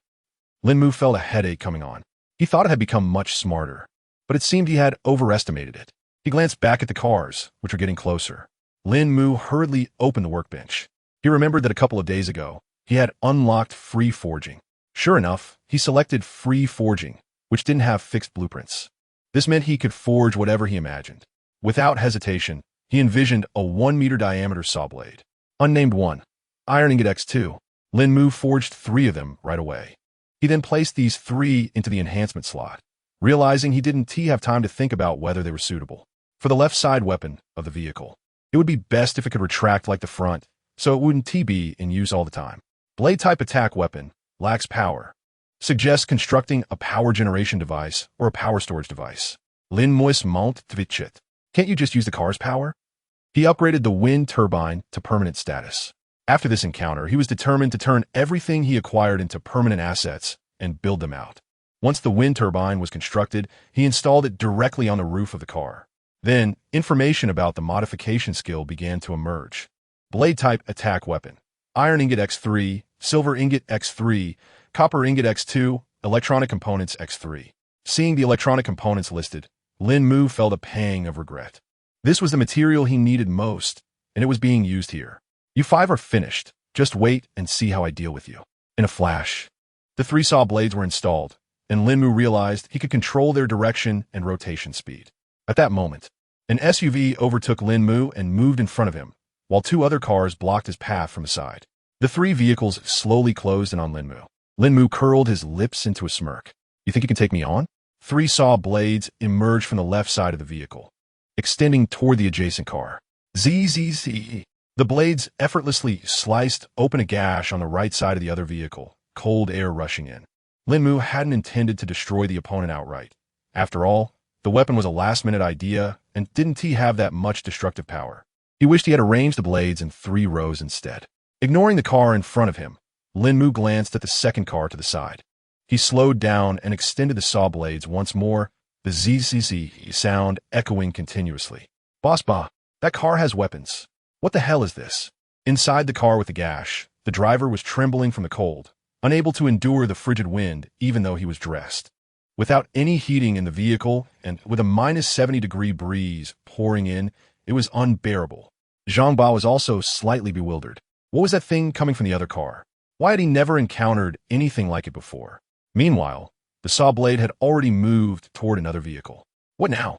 Lín Mù felt a headache coming on. He thought it had become much smarter, but it seemed he had overestimated it. He glanced back at the cars, which were getting closer. Lín Mù hurriedly opened the workbench. He remembered that a couple of days ago, he had unlocked free forging. Sure enough, he selected free forging, which didn't have fixed blueprints. This meant he could forge whatever he imagined. Without hesitation, he envisioned a 1-meter diameter saw blade. Unnamed 1. Iron ingot X2. Lín Mù forged 3 of them right away. He then placed these 3 into the enhancement slot, realizing he didn't have time to think about whether they were suitable. For the left side weapon of the vehicle, it would be best if it could retract like the front, so it wouldn't be in use all the time. Blade-type attack weapon lacks power. Suggests constructing a power generation device or a power storage device. Lín Mù's mount tvitchit. Can't you just use the car's power? He upgraded the wind turbine to permanent status. After this encounter, he was determined to turn everything he acquired into permanent assets and build them out. Once the wind turbine was constructed, he installed it directly on the roof of the car. Then, information about the modification skill began to emerge. Blade-type attack weapon. Iron ingot X3, silver ingot X3, copper ingot X2, electronic components X3. Seeing the electronic components listed, Lín Mù felt a pang of regret. This was the material he needed most, and it was being used here. You five are finished. Just wait and see how I deal with you. In a flash, the three saw blades were installed, and Lín Mù realized he could control their direction and rotation speed. At that moment, an SUV overtook Lín Mù and moved in front of him, while two other cars blocked his path from the side. The three vehicles slowly closed in on Lín Mù. Lín Mù curled his lips into a smirk. You think you can take me on? Three saw blades emerged from the left side of the vehicle, extending toward the adjacent car. Zzz. The blades effortlessly sliced open a gash on the right side of the other vehicle, cold air rushing in. Lín Mù hadn't intended to destroy the opponent outright. After all, the weapon was a last-minute idea, and didn't he have that much destructive power? He wished he had arranged the blades in 3 rows instead. Ignoring the car in front of him, Lín Mù glanced at the second car to the side. He slowed down and extended the saw blades once more, the zzz sound echoing continuously. Boss Ba, that car has weapons. What the hell is this? Inside the car with the gash, the driver was trembling from the cold, unable to endure the frigid wind even though he was dressed. Without any heating in the vehicle and with a minus 70-degree breeze pouring in, it was unbearable. Zhang Ba was also slightly bewildered. What was that thing coming from the other car? Why had he never encountered anything like it before? Meanwhile, the saw blade had already moved toward another vehicle. What now?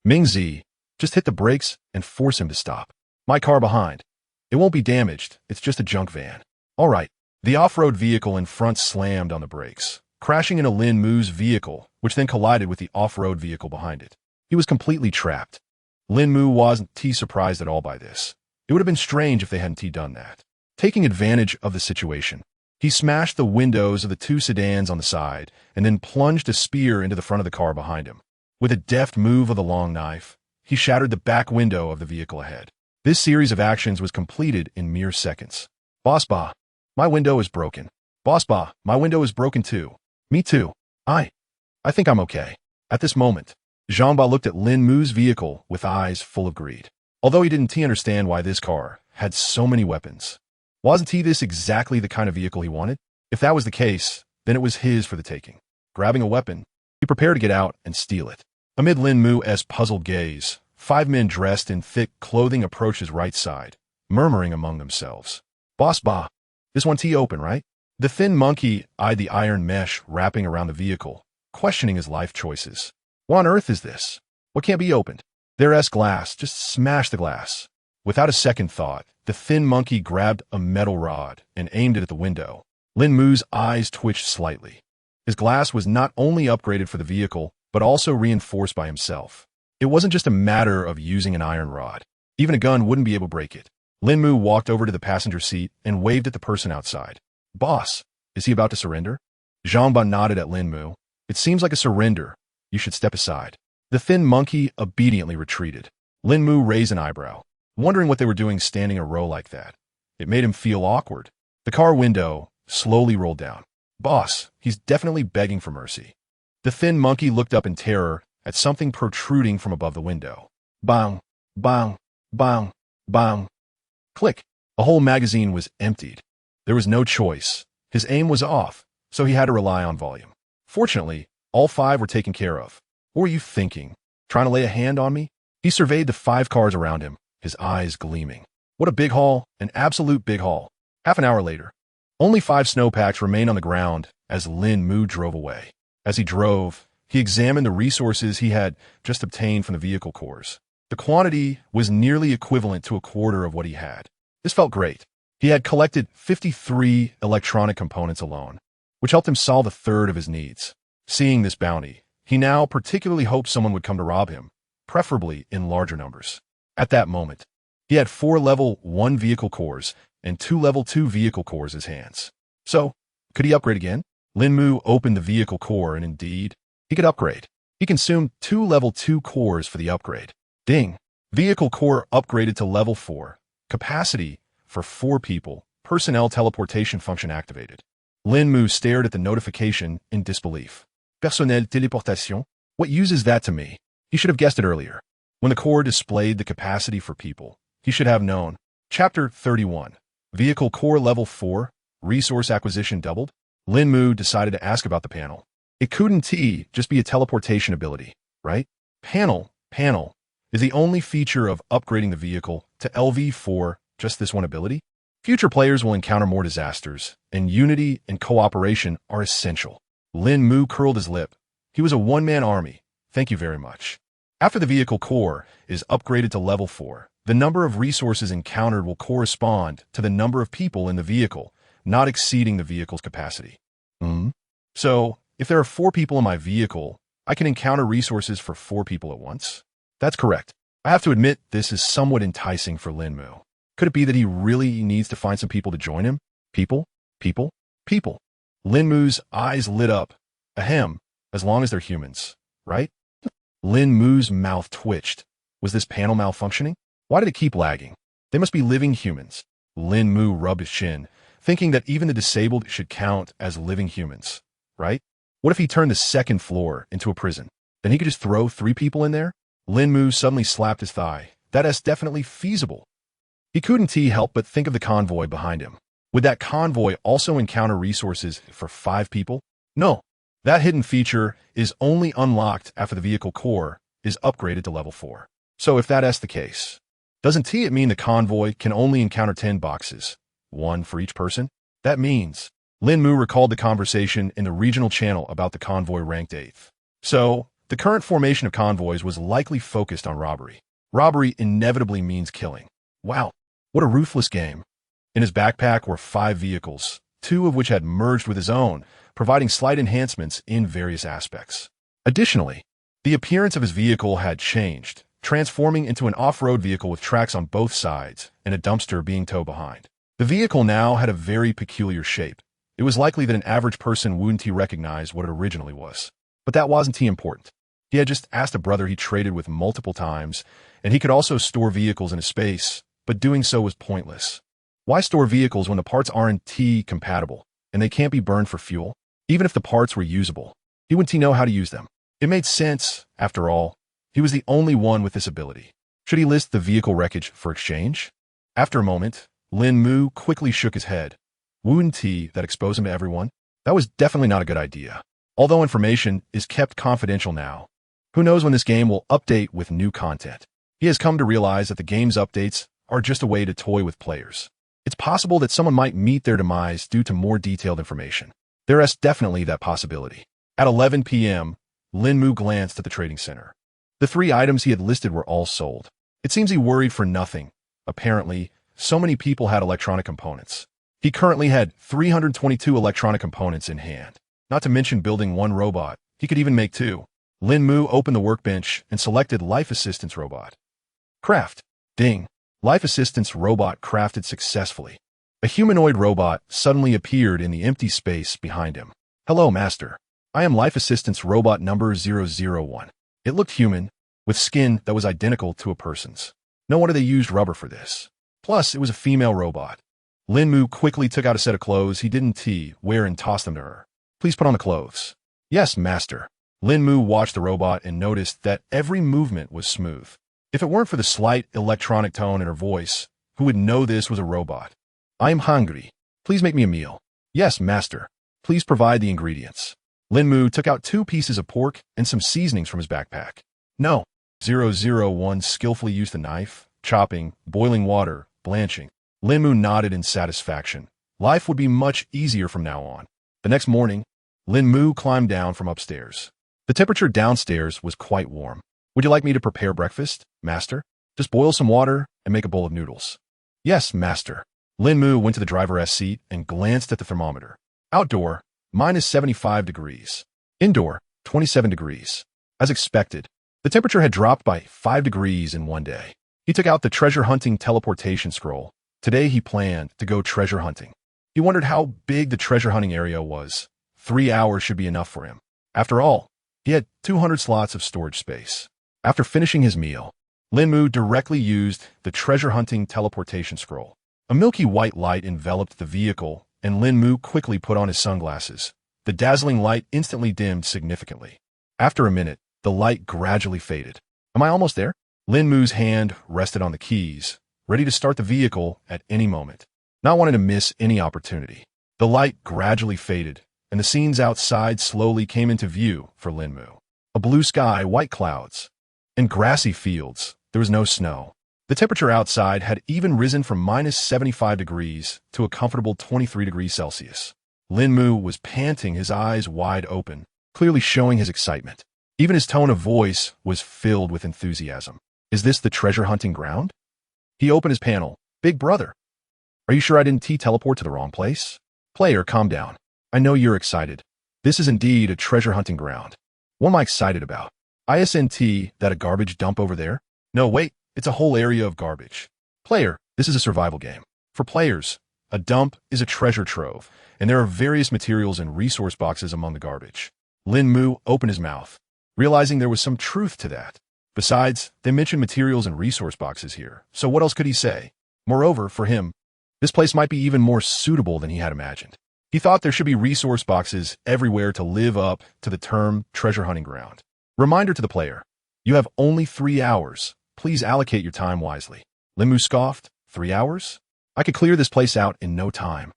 Mingzi, just hit the brakes and force him to stop. My car behind. It won't be damaged, it's just a junk van. All right. The off-road vehicle in front slammed on the brakes, crashing into Lín Mu's vehicle, which then collided with the off-road vehicle behind it. He was completely trapped. Lín Mù wasn't too surprised at all by this. It would have been strange if they hadn't done that. Taking advantage of the situation, he smashed the windows of the 2 sedans on the side and then plunged a spear into the front of the car behind him. With a deft move of the long knife, he shattered the back window of the vehicle ahead. This series of actions was completed in mere seconds. Boss Ba, my window is broken. Boss Ba, my window is broken too. Me too. I think I'm okay. At this moment, Zhang Ba looked at Lín Mu's vehicle with eyes full of greed. Although he didn't understand why this car had so many weapons. Wasn't this exactly the kind of vehicle he wanted? If that was the case, then it was his for the taking. Grabbing a weapon, he prepared to get out and steal it. Amid Lín Mu's puzzled gaze, 5 men dressed in thick clothing approached his right side, murmuring among themselves. Boss Ba, this one's open, right? The thin monkey eyed the iron mesh wrapping around the vehicle, questioning his life choices. What on earth is this? What can't be opened? There's glass, just smash the glass. Without a second thought, the thin monkey grabbed a metal rod and aimed it at the window. Lín Mu's eyes twitched slightly. His glass was not only upgraded for the vehicle, but also reinforced by himself. It wasn't just a matter of using an iron rod. Even a gun wouldn't be able to break it. Lín Mù walked over to the passenger seat and waved at the person outside. Boss, is he about to surrender? Zhang Ba nodded at Lín Mù. It seems like a surrender. You should step aside. The thin monkey obediently retreated. Lín Mù raised an eyebrow, wondering what they were doing standing in a row like that. It made him feel awkward. The car window slowly rolled down. Boss, he's definitely begging for mercy. The thin monkey looked up in terror at something protruding from above the window. Bang, bang, bang, bang. Click. A whole magazine was emptied. There was no choice. His aim was off, so he had to rely on volume. Fortunately, all 5 were taken care of. What were you thinking? Trying to lay a hand on me? He surveyed the 5 cars around him, his eyes gleaming. What a big haul, an absolute big haul. Half an hour later, only 5 snowpacks remained on the ground as Lín Mù drove away. As he drove, he examined the resources he had just obtained from the vehicle cores. The quantity was nearly equivalent to a quarter of what he had. This felt great. He had collected 53 electronic components alone, which helped him solve a third of his needs. Seeing this bounty, he now particularly hoped someone would come to rob him, preferably in larger numbers. At that moment, he had 4 level 1 vehicle cores and 2 level 2 vehicle cores in his hands. So, could he upgrade again? Lín Mù opened the vehicle core and indeed, he could upgrade. He consumed 2 level 2 cores for the upgrade. Ding! Vehicle core upgraded to level 4. Capacity for 4 people. Personnel teleportation function activated. Lín Mù stared at the notification in disbelief. Personnel téléportation? What use is that to me? He should have guessed it earlier. When the core displayed the capacity for people, he should have known. Chapter 31. Vehicle core level 4. Resource acquisition doubled? Lín Mù decided to ask about the panel. It couldn't just be a teleportation ability, right? Panel is the only feature of upgrading the vehicle to LV4, just this one ability. Future players will encounter more disasters, and unity and cooperation are essential. Lín Mù curled his lip. He was a one-man army. Thank you very much. After the vehicle core is upgraded to level 4, the number of resources encountered will correspond to the number of people in the vehicle, not exceeding the vehicle's capacity. So, if there are 4 people in my vehicle, I can encounter resources for 4 people at once? That's correct. I have to admit this is somewhat enticing for Lín Mù. Could it be that he really needs to find some people to join him? People? Lín Mu's eyes lit up. Ahem, as long as they're humans, right? Lín Mu's mouth twitched. Was this panel malfunctioning? Why did it keep lagging? They must be living humans. Lín Mù rubbed his chin, thinking that even the disabled should count as living humans, right? What if he turned the second floor into a prison? Then he could just throw 3 people in there? Lín Mù suddenly slapped his thigh. That is definitely feasible. He couldn't help but think of the convoy behind him. Would that convoy also encounter resources for 5 people? No. That hidden feature is only unlocked after the vehicle core is upgraded to level 4. So if that's the case, doesn't it mean the convoy can only encounter 10 boxes, 1 for each person? That means Lín Mù recalled the conversation in the regional channel about the convoy ranked 8th. So, the current formation of convoys was likely focused on robbery. Robbery inevitably means killing. Wow. What a ruthless game. In his backpack were 5 vehicles, 2 of which had merged with his own, providing slight enhancements in various aspects. Additionally, the appearance of his vehicle had changed, transforming into an off-road vehicle with tracks on both sides and a dumpster being towed behind. The vehicle now had a very peculiar shape. It was likely that an average person wouldn't recognize what it originally was. But that wasn't important. He had just asked a brother he traded with multiple times, and he could also store vehicles in a space, but doing so was pointless. Why store vehicles when the parts aren't compatible, and they can't be burned for fuel? Even if the parts were usable, he wouldn't know how to use them. It made sense, after all. He was the only one with this ability. Should he list the vehicle wreckage for exchange? After a moment, Lín Mù quickly shook his head. Wouldn't that expose him to everyone? That was definitely not a good idea. Although information is kept confidential now, who knows when this game will update with new content? He has come to realize that the game's updates are just a way to toy with players. It's possible that someone might meet their demise due to more detailed information. There is definitely that possibility. At 11 p.m., Lín Mù glanced at the trading center. The 3 items he had listed were all sold. It seems he worried for nothing. Apparently, so many people had electronic components. He currently had 322 electronic components in hand. Not to mention building 1 robot. He could even make 2. Lín Mù opened the workbench and selected Life Assistance Robot. Craft. Ding. Life Assistance Robot crafted successfully. A humanoid robot suddenly appeared in the empty space behind him. Hello, Master. I am Life Assistance Robot number 001. It looked human, with skin that was identical to a person's. No wonder they used rubber for this. Plus, it was a female robot. Lín Mù quickly took out a set of clothes he didn't wear and tossed them to her. Please put on the clothes. Yes, Master. Lín Mù watched the robot and noticed that every movement was smooth. If it weren't for the slight electronic tone in her voice, who would know this was a robot? I am hungry. Please make me a meal. Yes, Master. Please provide the ingredients. Lín Mù took out 2 pieces of pork and some seasonings from his backpack. No. 001 skillfully used the knife, chopping, boiling water, blanching. Lín Mù nodded in satisfaction. Life would be much easier from now on. The next morning, Lín Mù climbed down from upstairs. The temperature downstairs was quite warm. Would you like me to prepare breakfast, Master? Just boil some water and make a bowl of noodles. Yes, Master. Lín Mù went to the driver's seat and glanced at the thermometer. Outdoor, -75 degrees. Indoor, 27 degrees. As expected, the temperature had dropped by 5 degrees in one day. He took out the treasure hunting teleportation scroll. Today he planned to go treasure hunting. He wondered how big the treasure hunting area was. 3 hours should be enough for him. After all, he had 200 slots of storage space. After finishing his meal, Lín Mù directly used the treasure hunting teleportation scroll. A milky white light enveloped the vehicle, and Lín Mù quickly put on his sunglasses. The dazzling light instantly dimmed significantly. After a minute, the light gradually faded. Am I almost there? Lín Mu's hand rested on the keys, ready to start the vehicle at any moment, not wanting to miss any opportunity. The light gradually faded, and the scenes outside slowly came into view for Lín Mù. A blue sky, white clouds, and grassy fields. There was no snow. The temperature outside had even risen from -75 degrees to a comfortable 23 degrees Celsius. Lín Mù was panting, his eyes wide open, clearly showing his excitement. Even his tone of voice was filled with enthusiasm. Is this the treasure hunting ground? He opened his panel. Big brother, are you sure I didn't teleport to the wrong place? Player, calm down. I know you're excited. This is indeed a treasure hunting ground. What am I excited about? Isn't that a garbage dump over there? No, wait, it's a whole area of garbage. Player, this is a survival game. For players, a dump is a treasure trove, and there are various materials and resource boxes among the garbage. Lín Mù opened his mouth, realizing there was some truth to that. Besides, they mentioned materials and resource boxes here, so what else could he say? Moreover, for him, this place might be even more suitable than he had imagined. He thought there should be resource boxes everywhere to live up to the term treasure hunting ground. Reminder to the player, you have only 3 hours. Please allocate your time wisely. Lín Mù scoffed, 3 hours? I could clear this place out in no time.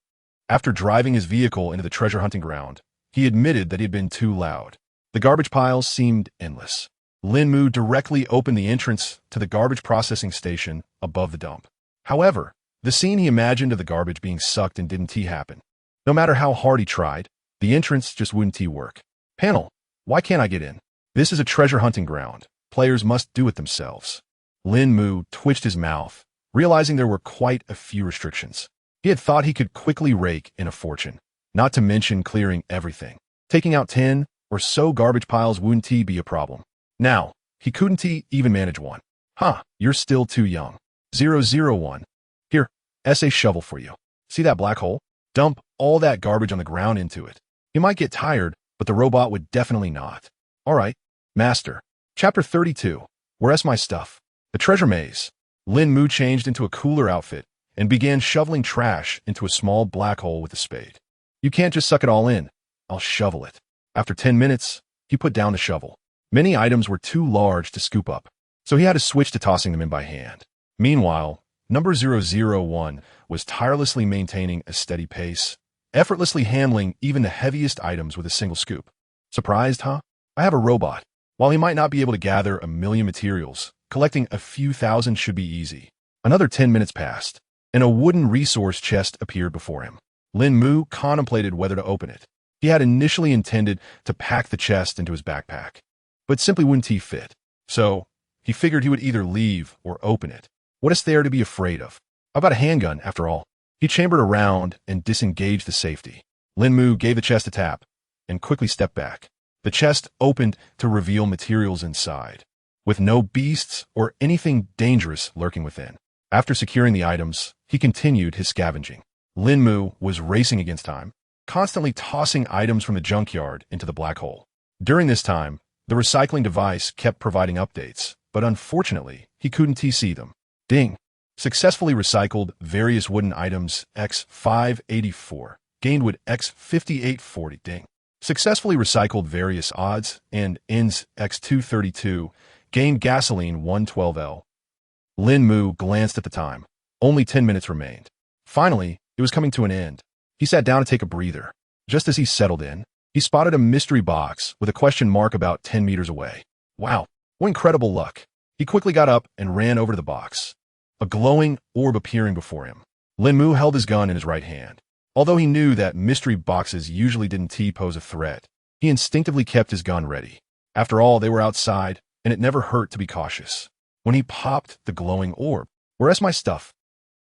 After driving his vehicle into the treasure hunting ground, he admitted that he had been too loud. The garbage piles seemed endless. Lín Mù directly opened the entrance to the garbage processing station above the dump. However, the scene he imagined of the garbage being sucked and didn't happen. No matter how hard he tried, the entrance just wouldn't work. Panel, why can't I get in? This is a treasure hunting ground. Players must do it themselves. Lín Mù twitched his mouth, realizing there were quite a few restrictions. He had thought he could quickly rake in a fortune, not to mention clearing everything. Taking out 10 or so garbage piles wouldn't be a problem. Now, he couldn't even manage one. Huh, you're still too young. 001. Here, SA shovel for you. See that black hole? Dump all that garbage on the ground into it. You might get tired, but the robot would definitely not. All right, Master. Chapter 32. Where's my stuff? The treasure maze. Lín Mù changed into a cooler outfit and began shoveling trash into a small black hole with a spade. You can't just suck it all in. I'll shovel it. After 10 minutes, he put down the shovel. Many items were too large to scoop up, so he had to switch to tossing them in by hand. Meanwhile, number 001 was tirelessly maintaining a steady pace, effortlessly handling even the heaviest items with a single scoop. Surprised, huh? I have a robot. While he might not be able to gather a million materials, collecting a few thousand should be easy. Another 10 minutes passed, and a wooden resource chest appeared before him. Lín Mù contemplated whether to open it. He had initially intended to pack the chest into his backpack, but simply wouldn't fit. So, he figured he would either leave or open it. What is there to be afraid of? I've got a handgun, after all. He chambered around and disengaged the safety. Lín Mù gave the chest a tap and quickly stepped back. The chest opened to reveal materials inside, with no beasts or anything dangerous lurking within. After securing the items, he continued his scavenging. Lín Mù was racing against time, constantly tossing items from the junkyard into the black hole. During this time, the recycling device kept providing updates, but unfortunately, he couldn't see them. Ding. Successfully recycled various wooden items X584. Gained wood X5840. Ding. Successfully recycled various odds and ends X232. Gained gasoline 112L. Lín Mù glanced at the time. Only 10 minutes remained. Finally, it was coming to an end. He sat down to take a breather. Just as he settled in, he spotted a mystery box with a question mark about 10 meters away. Wow, what incredible luck. He quickly got up and ran over to the box. A glowing orb appearing before him. Lín Mù held his gun in his right hand. Although he knew that mystery boxes usually didn't pose a threat, he instinctively kept his gun ready. After all, they were outside, and it never hurt to be cautious. When he popped the glowing orb, where's my stuff?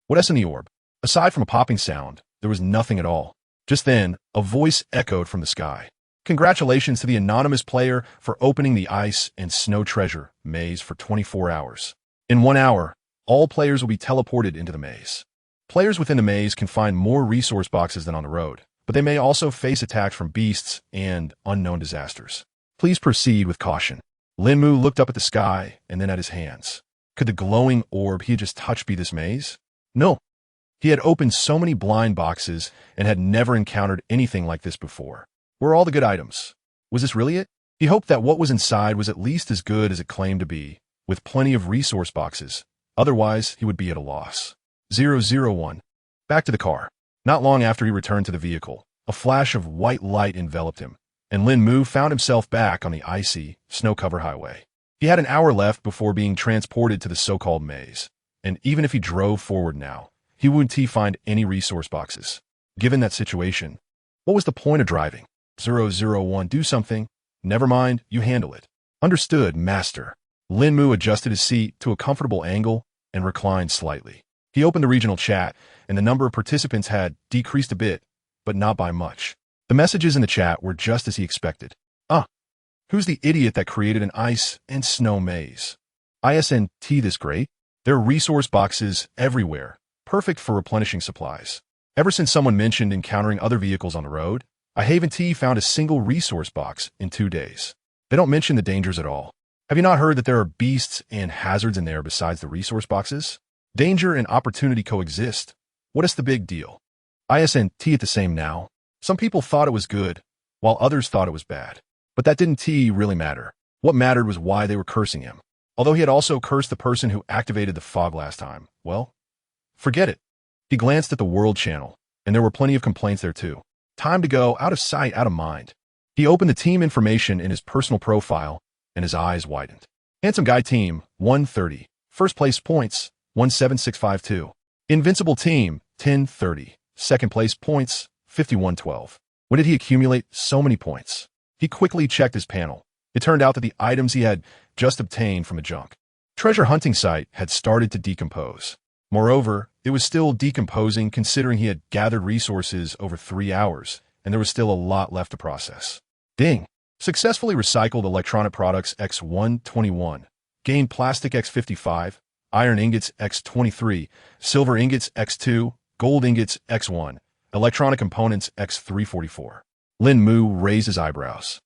What's in the orb? Aside from a popping sound, there was nothing at all. Just then, a voice echoed from the sky. Congratulations to the anonymous player for opening the ice and snow treasure maze for 24 hours. In 1 hour, all players will be teleported into the maze. Players within the maze can find more resource boxes than on the road, but they may also face attacks from beasts and unknown disasters. Please proceed with caution. Lín Mù looked up at the sky and then at his hands. Could the glowing orb he had just touched be this maze? No. He had opened so many blind boxes and had never encountered anything like this before. Where are all the good items? Was this really it? He hoped that what was inside was at least as good as it claimed to be, with plenty of resource boxes. Otherwise, he would be at a loss. 001. Back to the car. Not long after he returned to the vehicle, A flash of white light enveloped him, and Lín Mù found himself back on the icy, snow-covered highway. He had an hour left before being transported to the so-called maze, and even if he drove forward now, he wouldn't find any resource boxes. Given that situation, what was the point of driving? 001, do something. Never mind, you handle it. Understood, master. Lín Mù adjusted his seat to a comfortable angle and reclined slightly. He opened the regional chat, and the number of participants had decreased a bit, but not by much. The messages in the chat were just as he expected. Who's the idiot that created an ice and snow maze? Isn't this great? There are resource boxes everywhere, perfect for replenishing supplies. Ever since someone mentioned encountering other vehicles on the road, I haven't found a single resource box in 2 days. They don't mention the dangers at all. Have you not heard that there are beasts and hazards in there besides the resource boxes? Danger and opportunity coexist. What is the big deal? Isn't it the same now? Some people thought it was good, while others thought it was bad. But that didn't really matter. What mattered was why they were cursing him. Although he had also cursed the person who activated the fog last time. Well, forget it. He glanced at the World Channel, and there were plenty of complaints there too. Time to go, out of sight, out of mind. He opened the team information in his personal profile, and his eyes widened. Handsome Guy Team, 130. First place points, 17652. Invincible Team, 1030. Second place points, 5112. When did he accumulate so many points? He quickly checked his panel. It turned out that the items he had just obtained from a junk treasure hunting site had started to decompose. Moreover, it was still decomposing considering he had gathered resources over 3 hours, and there was still a lot left to process. Ding! Successfully recycled electronic products X121, gained plastic X55, iron ingots X23, silver ingots X2, gold ingots X1, electronic components X344. Lín Mù raised his eyebrows.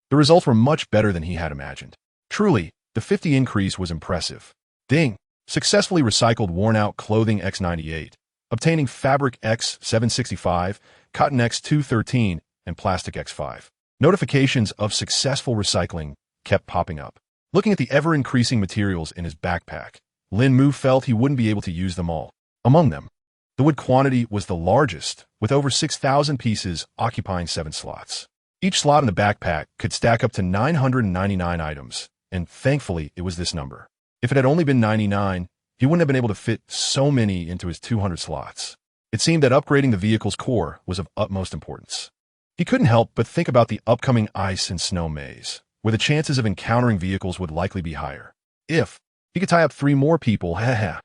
The results were much better than he had imagined. Truly, the 50 increase was impressive. Ding! Successfully recycled worn-out clothing X98, obtaining fabric X765, cotton X213, and plastic X5. Notifications of successful recycling kept popping up. Looking at the ever-increasing materials in his backpack, Lín Mù felt he wouldn't be able to use them all. Among them, the wood quantity was the largest, with over 6,000 pieces occupying 7 slots. Each slot in the backpack could stack up to 999 items, and thankfully it was this number. If it had only been 99, he wouldn't have been able to fit so many into his 200 slots. It seemed that upgrading the vehicle's core was of utmost importance. He couldn't help but think about the upcoming ice and snow maze, where the chances of encountering vehicles would likely be higher. If he could tie up 3 more people, the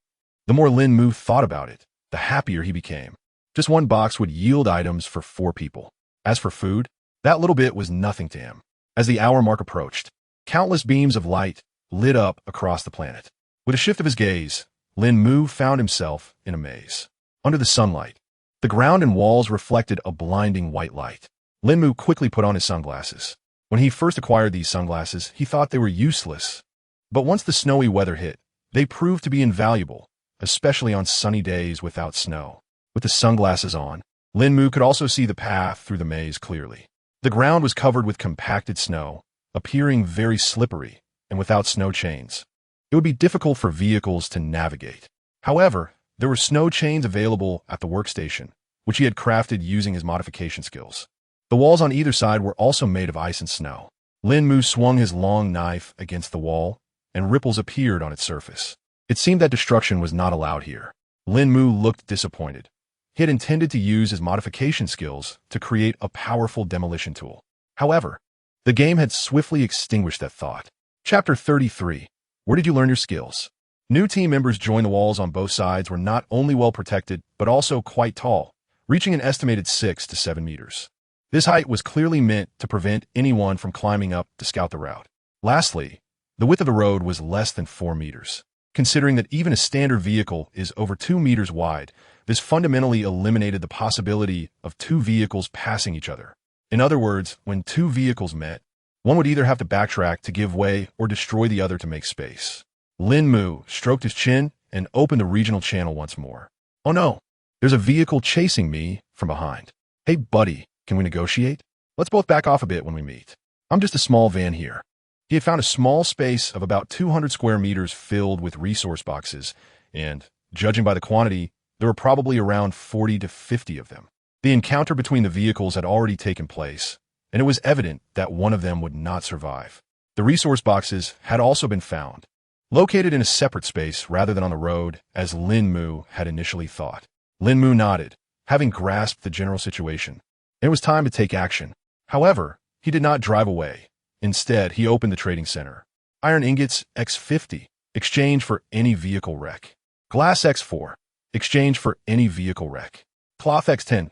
more Lín Mù thought about it, the happier he became. Just 1 box would yield items for 4 people. As for food, that little bit was nothing to him. As the hour mark approached, countless beams of light lit up across the planet. With a shift of his gaze, Lín Mù found himself in a maze. Under the sunlight, the ground and walls reflected a blinding white light. Lín Mù quickly put on his sunglasses. When he first acquired these sunglasses, he thought they were useless. But once the snowy weather hit, they proved to be invaluable, especially on sunny days without snow. With the sunglasses on, Lín Mù could also see the path through the maze clearly. The ground was covered with compacted snow, appearing very slippery, and without snow chains. It would be difficult for vehicles to navigate. However, there were snow chains available at the workstation, which he had crafted using his modification skills. The walls on either side were also made of ice and snow. Lín Mù swung his long knife against the wall, and ripples appeared on its surface. It seemed that destruction was not allowed here. Lín Mù looked disappointed. He had intended to use his modification skills to create a powerful demolition tool. However, the game had swiftly extinguished that thought. Chapter 33. Where did you learn your skills? New team members joined. The walls on both sides were not only well protected, but also quite tall, reaching an estimated 6 to 7 meters. This height was clearly meant to prevent anyone from climbing up to scout the route. Lastly, the width of the road was less than 4 meters. Considering that even a standard vehicle is over 2 meters wide, this fundamentally eliminated the possibility of 2 vehicles passing each other. In other words, when 2 vehicles met, one would either have to backtrack to give way or destroy the other to make space. Lín Mù stroked his chin and opened the regional channel once more. Oh no, there's a vehicle chasing me from behind. Hey buddy, can we negotiate? Let's both back off a bit when we meet. I'm just a small van here. He had found a small space of about 200 square meters filled with resource boxes, and, judging by the quantity, there were probably around 40 to 50 of them. The encounter between the vehicles had already taken place, and it was evident that one of them would not survive. The resource boxes had also been found, located in a separate space rather than on the road, as Lín Mù had initially thought. Lín Mù nodded, having grasped the general situation. It was time to take action. However, he did not drive away. Instead, he opened the trading center. Iron ingots X50, exchange for any vehicle wreck. Glass X4, exchange for any vehicle wreck. Cloth X10,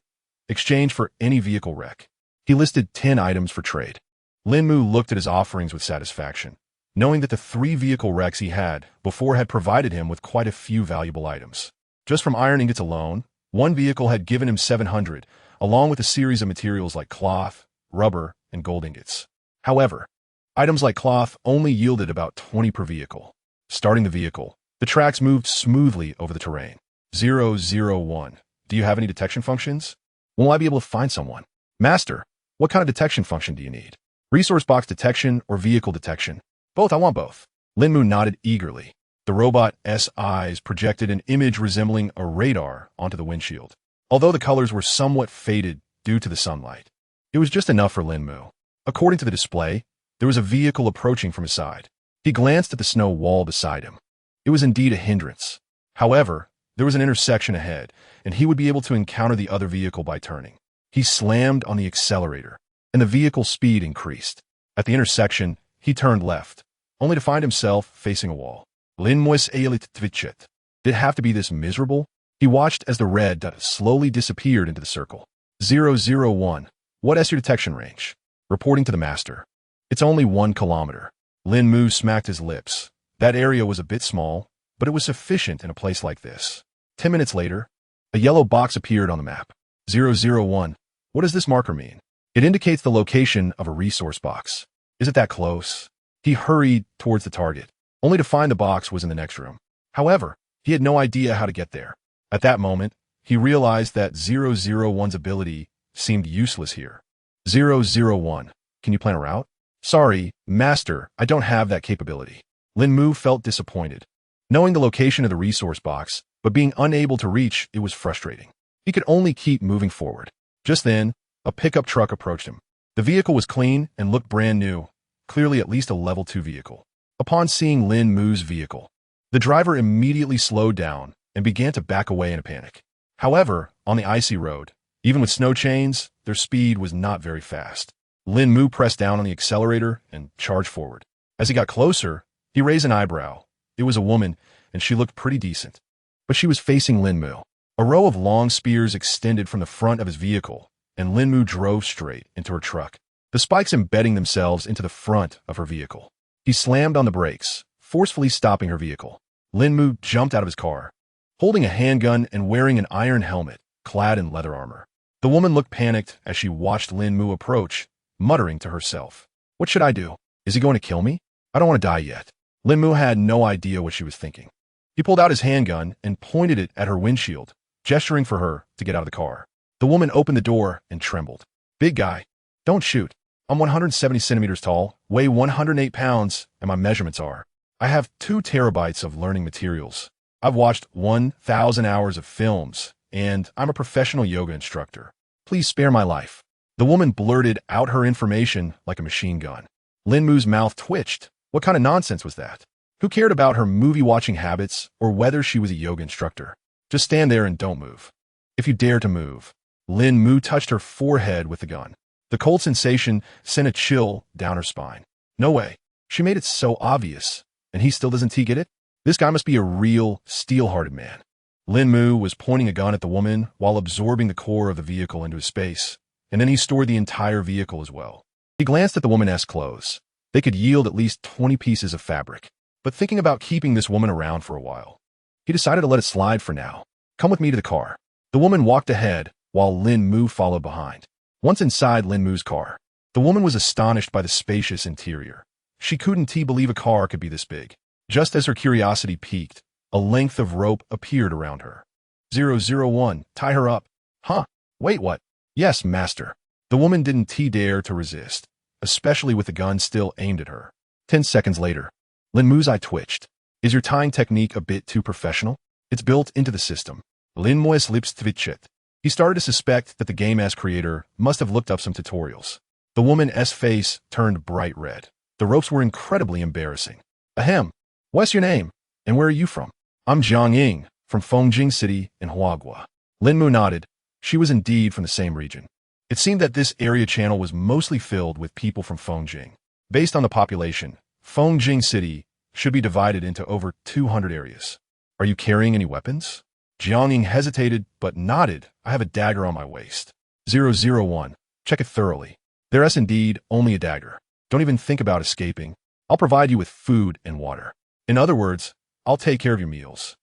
exchange for any vehicle wreck. He listed 10 items for trade. Lín Mù looked at his offerings with satisfaction, knowing that the 3 vehicle wrecks he had before had provided him with quite a few valuable items. Just from iron ingots alone, one vehicle had given him 700, along with a series of materials like cloth, rubber, and gold ingots. However, items like cloth only yielded about 20 per vehicle. Starting the vehicle, the tracks moved smoothly over the terrain. 001. Do you have any detection functions? Will I be able to find someone? Master, what kind of detection function do you need? Resource box detection or vehicle detection? Both, I want both. Lín Mù nodded eagerly. The robot's eyes projected an image resembling a radar onto the windshield. Although the colors were somewhat faded due to the sunlight, it was just enough for Lín Mù. According to the display, there was a vehicle approaching from his side. He glanced at the snow wall beside him. It was indeed a hindrance. However, there was an intersection ahead, and he would be able to encounter the other vehicle by turning. He slammed on the accelerator, and the vehicle's speed increased. At the intersection, he turned left, only to find himself facing a wall. Lín Mù's twitched. Did it have to be this miserable? He watched as the red dot slowly disappeared into the circle. 001. What is your detection range? Reporting to the master. It's only 1 kilometer. Lín Mù smacked his lips. That area was a bit small, but it was sufficient in a place like this. 10 minutes later, a yellow box appeared on the map. 001. What does this marker mean? It indicates the location of a resource box. Is it that close? He hurried towards the target, only to find the box was in the next room. However, he had no idea how to get there. At that moment, he realized that 001's ability seemed useless here. 001. Can you plan a route? Sorry, Master, I don't have that capability. Lín Mù felt disappointed. Knowing the location of the resource box, but being unable to reach it was frustrating. He could only keep moving forward. Just then, a pickup truck approached him. The vehicle was clean and looked brand new, clearly at least a level 2 vehicle. Upon seeing Lín Mù's vehicle, the driver immediately slowed down and began to back away in a panic. However, on the icy road, even with snow chains, their speed was not very fast. Lín Mù pressed down on the accelerator and charged forward. As he got closer, he raised an eyebrow. It was a woman, and she looked pretty decent. But she was facing Lín Mù. A row of long spears extended from the front of his vehicle, and Lín Mù drove straight into her truck, the spikes embedding themselves into the front of her vehicle. He slammed on the brakes, forcefully stopping her vehicle. Lín Mù jumped out of his car, holding a handgun and wearing an iron helmet, clad in leather armor. The woman looked panicked as she watched Lín Mù approach, muttering to herself, "What should I do? Is he going to kill me? I don't want to die yet." Lín Mù had no idea what she was thinking. He pulled out his handgun and pointed it at her windshield, gesturing for her to get out of the car. The woman opened the door and trembled. "Big guy, don't shoot. I'm 170 centimeters tall, weigh 108 pounds, and my measurements are. I have 2 terabytes of learning materials. I've watched 1,000 hours of films, and I'm a professional yoga instructor. Please spare my life." The woman blurted out her information like a machine gun. Lín Mù's mouth twitched. What kind of nonsense was that? Who cared about her movie-watching habits or whether she was a yoga instructor? Just stand there and don't move. If you dare to move. Lín Mù touched her forehead with the gun. The cold sensation sent a chill down her spine. No way. She made it so obvious. And he still doesn't get it? This guy must be a real, steel-hearted man. Lín Mù was pointing a gun at the woman while absorbing the core of the vehicle into his space, and then he stored the entire vehicle as well. He glanced at the woman's clothes. They could yield at least 20 pieces of fabric. But thinking about keeping this woman around for a while, he decided to let it slide for now. "Come with me to the car." The woman walked ahead while Lín Mù followed behind. Once inside Lín Mù's car, the woman was astonished by the spacious interior. She couldn't believe a car could be this big. Just as her curiosity peaked, a length of rope appeared around her. 001, tie her up. Huh? Wait, what? Yes, master. The woman didn't dare to resist, especially with the gun still aimed at her. 10 seconds later, Lín Mù's eye twitched. Is your tying technique a bit too professional? It's built into the system. Lín Mù's lips twitched. He started to suspect that the game's creator must have looked up some tutorials. The woman's face turned bright red. The ropes were incredibly embarrassing. Ahem. What's your name? And where are you from? I'm Jiang Ying, from Fongjing City in Huagua. Lín Mù nodded. She was indeed from the same region. It seemed that this area channel was mostly filled with people from Fongjing. Based on the population, Fongjing City should be divided into over 200 areas. Are you carrying any weapons? Jiang Ying hesitated, but nodded. I have a dagger on my waist. 001. Check it thoroughly. There is indeed only a dagger. Don't even think about escaping. I'll provide you with food and water. In other words, I'll take care of your meals.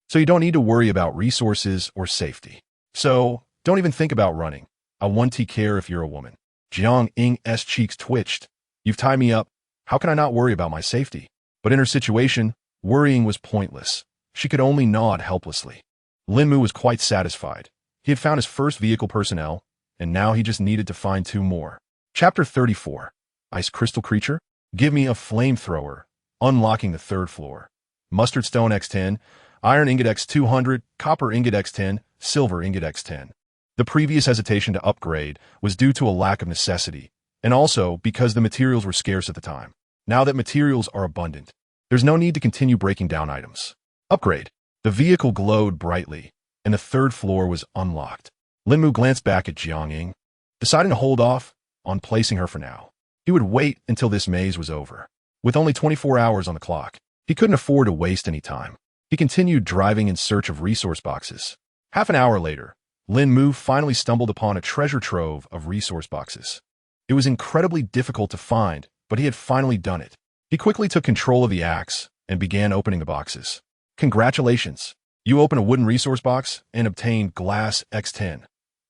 So you don't need to worry about resources or safety. So, don't even think about running. I want to care if you're a woman. Jiang Ying's cheeks twitched. You've tied me up. How can I not worry about my safety? But in her situation, worrying was pointless. She could only nod helplessly. Lín Mù was quite satisfied. He had found his first vehicle personnel, and now he just needed to find 2 more. Chapter 34. Ice Crystal Creature? Give me a flamethrower. Unlocking the 3rd floor. Mustard Stone X10, Iron Ingot X200, Copper Ingot X10, Silver Ingot X10. The previous hesitation to upgrade was due to a lack of necessity, and also because the materials were scarce at the time. Now that materials are abundant, there's no need to continue breaking down items. Upgrade. The vehicle glowed brightly, and the 3rd floor was unlocked. Lín Mù glanced back at Jiang Ying, deciding to hold off on placing her for now. He would wait until this maze was over. With only 24 hours on the clock, he couldn't afford to waste any time. He continued driving in search of resource boxes. Half an hour later, Lín Mù finally stumbled upon a treasure trove of resource boxes. It was incredibly difficult to find, but he had finally done it. He quickly took control of the axe and began opening the boxes. Congratulations! You opened a wooden resource box and obtained glass X10.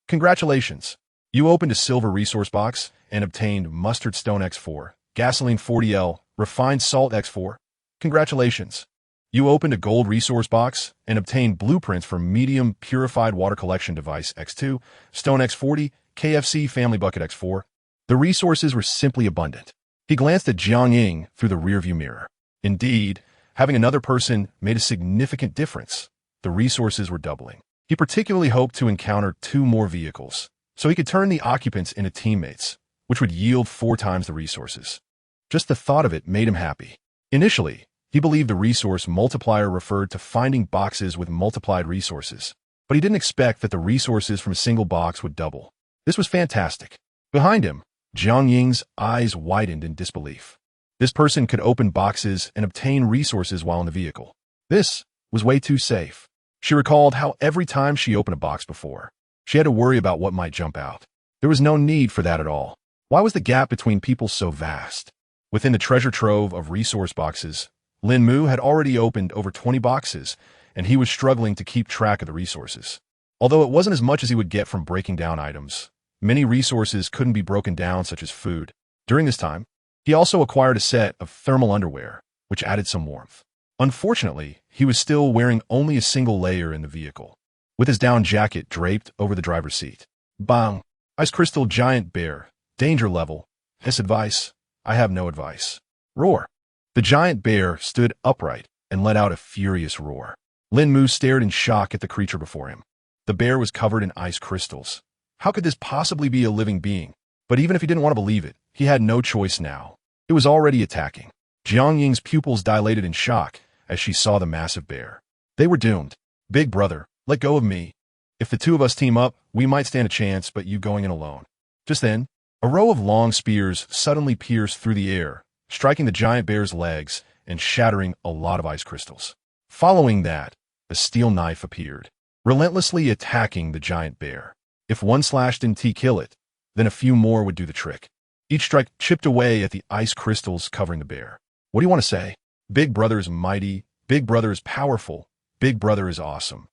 Congratulations! You opened a silver resource box and obtained mustard stone X4, gasoline 40L, refined salt X4. Congratulations! You opened a gold resource box and obtained blueprints for medium purified water collection device X2, stone X40, KFC family bucket X4. The resources were simply abundant. He glanced at Jiang Ying through the rearview mirror. Indeed, having another person made a significant difference. The resources were doubling. He particularly hoped to encounter 2 more vehicles, so he could turn the occupants into teammates, which would yield 4 times the resources. Just the thought of it made him happy. Initially, he believed the resource multiplier referred to finding boxes with multiplied resources, but he didn't expect that the resources from a single box would double. This was fantastic. Behind him, Jiang Ying's eyes widened in disbelief. This person could open boxes and obtain resources while in the vehicle. This was way too safe. She recalled how every time she opened a box before, she had to worry about what might jump out. There was no need for that at all. Why was the gap between people so vast? Within the treasure trove of resource boxes, Lín Mù had already opened over 20 boxes, and he was struggling to keep track of the resources. Although it wasn't as much as he would get from breaking down items, many resources couldn't be broken down, such as food. During this time, he also acquired a set of thermal underwear, which added some warmth. Unfortunately, he was still wearing only a single layer in the vehicle, with his down jacket draped over the driver's seat. Bang! Ice Crystal Giant Bear. Danger level. This advice. I have no advice. Roar. The giant bear stood upright and let out a furious roar. Lín Mù stared in shock at the creature before him. The bear was covered in ice crystals. How could this possibly be a living being? But even if he didn't want to believe it, he had no choice now. It was already attacking. Jiang Ying's pupils dilated in shock as she saw the massive bear. They were doomed. Big brother, let go of me. If the 2 of us team up, we might stand a chance, but you going in alone. Just then, a row of long spears suddenly pierced through the air, striking the giant bear's legs and shattering a lot of ice crystals. Following that, a steel knife appeared, relentlessly attacking the giant bear. If one slash didn't kill it, then a few more would do the trick. Each strike chipped away at the ice crystals covering the bear. What do you want to say? Big brother is mighty, big brother is powerful, big brother is awesome.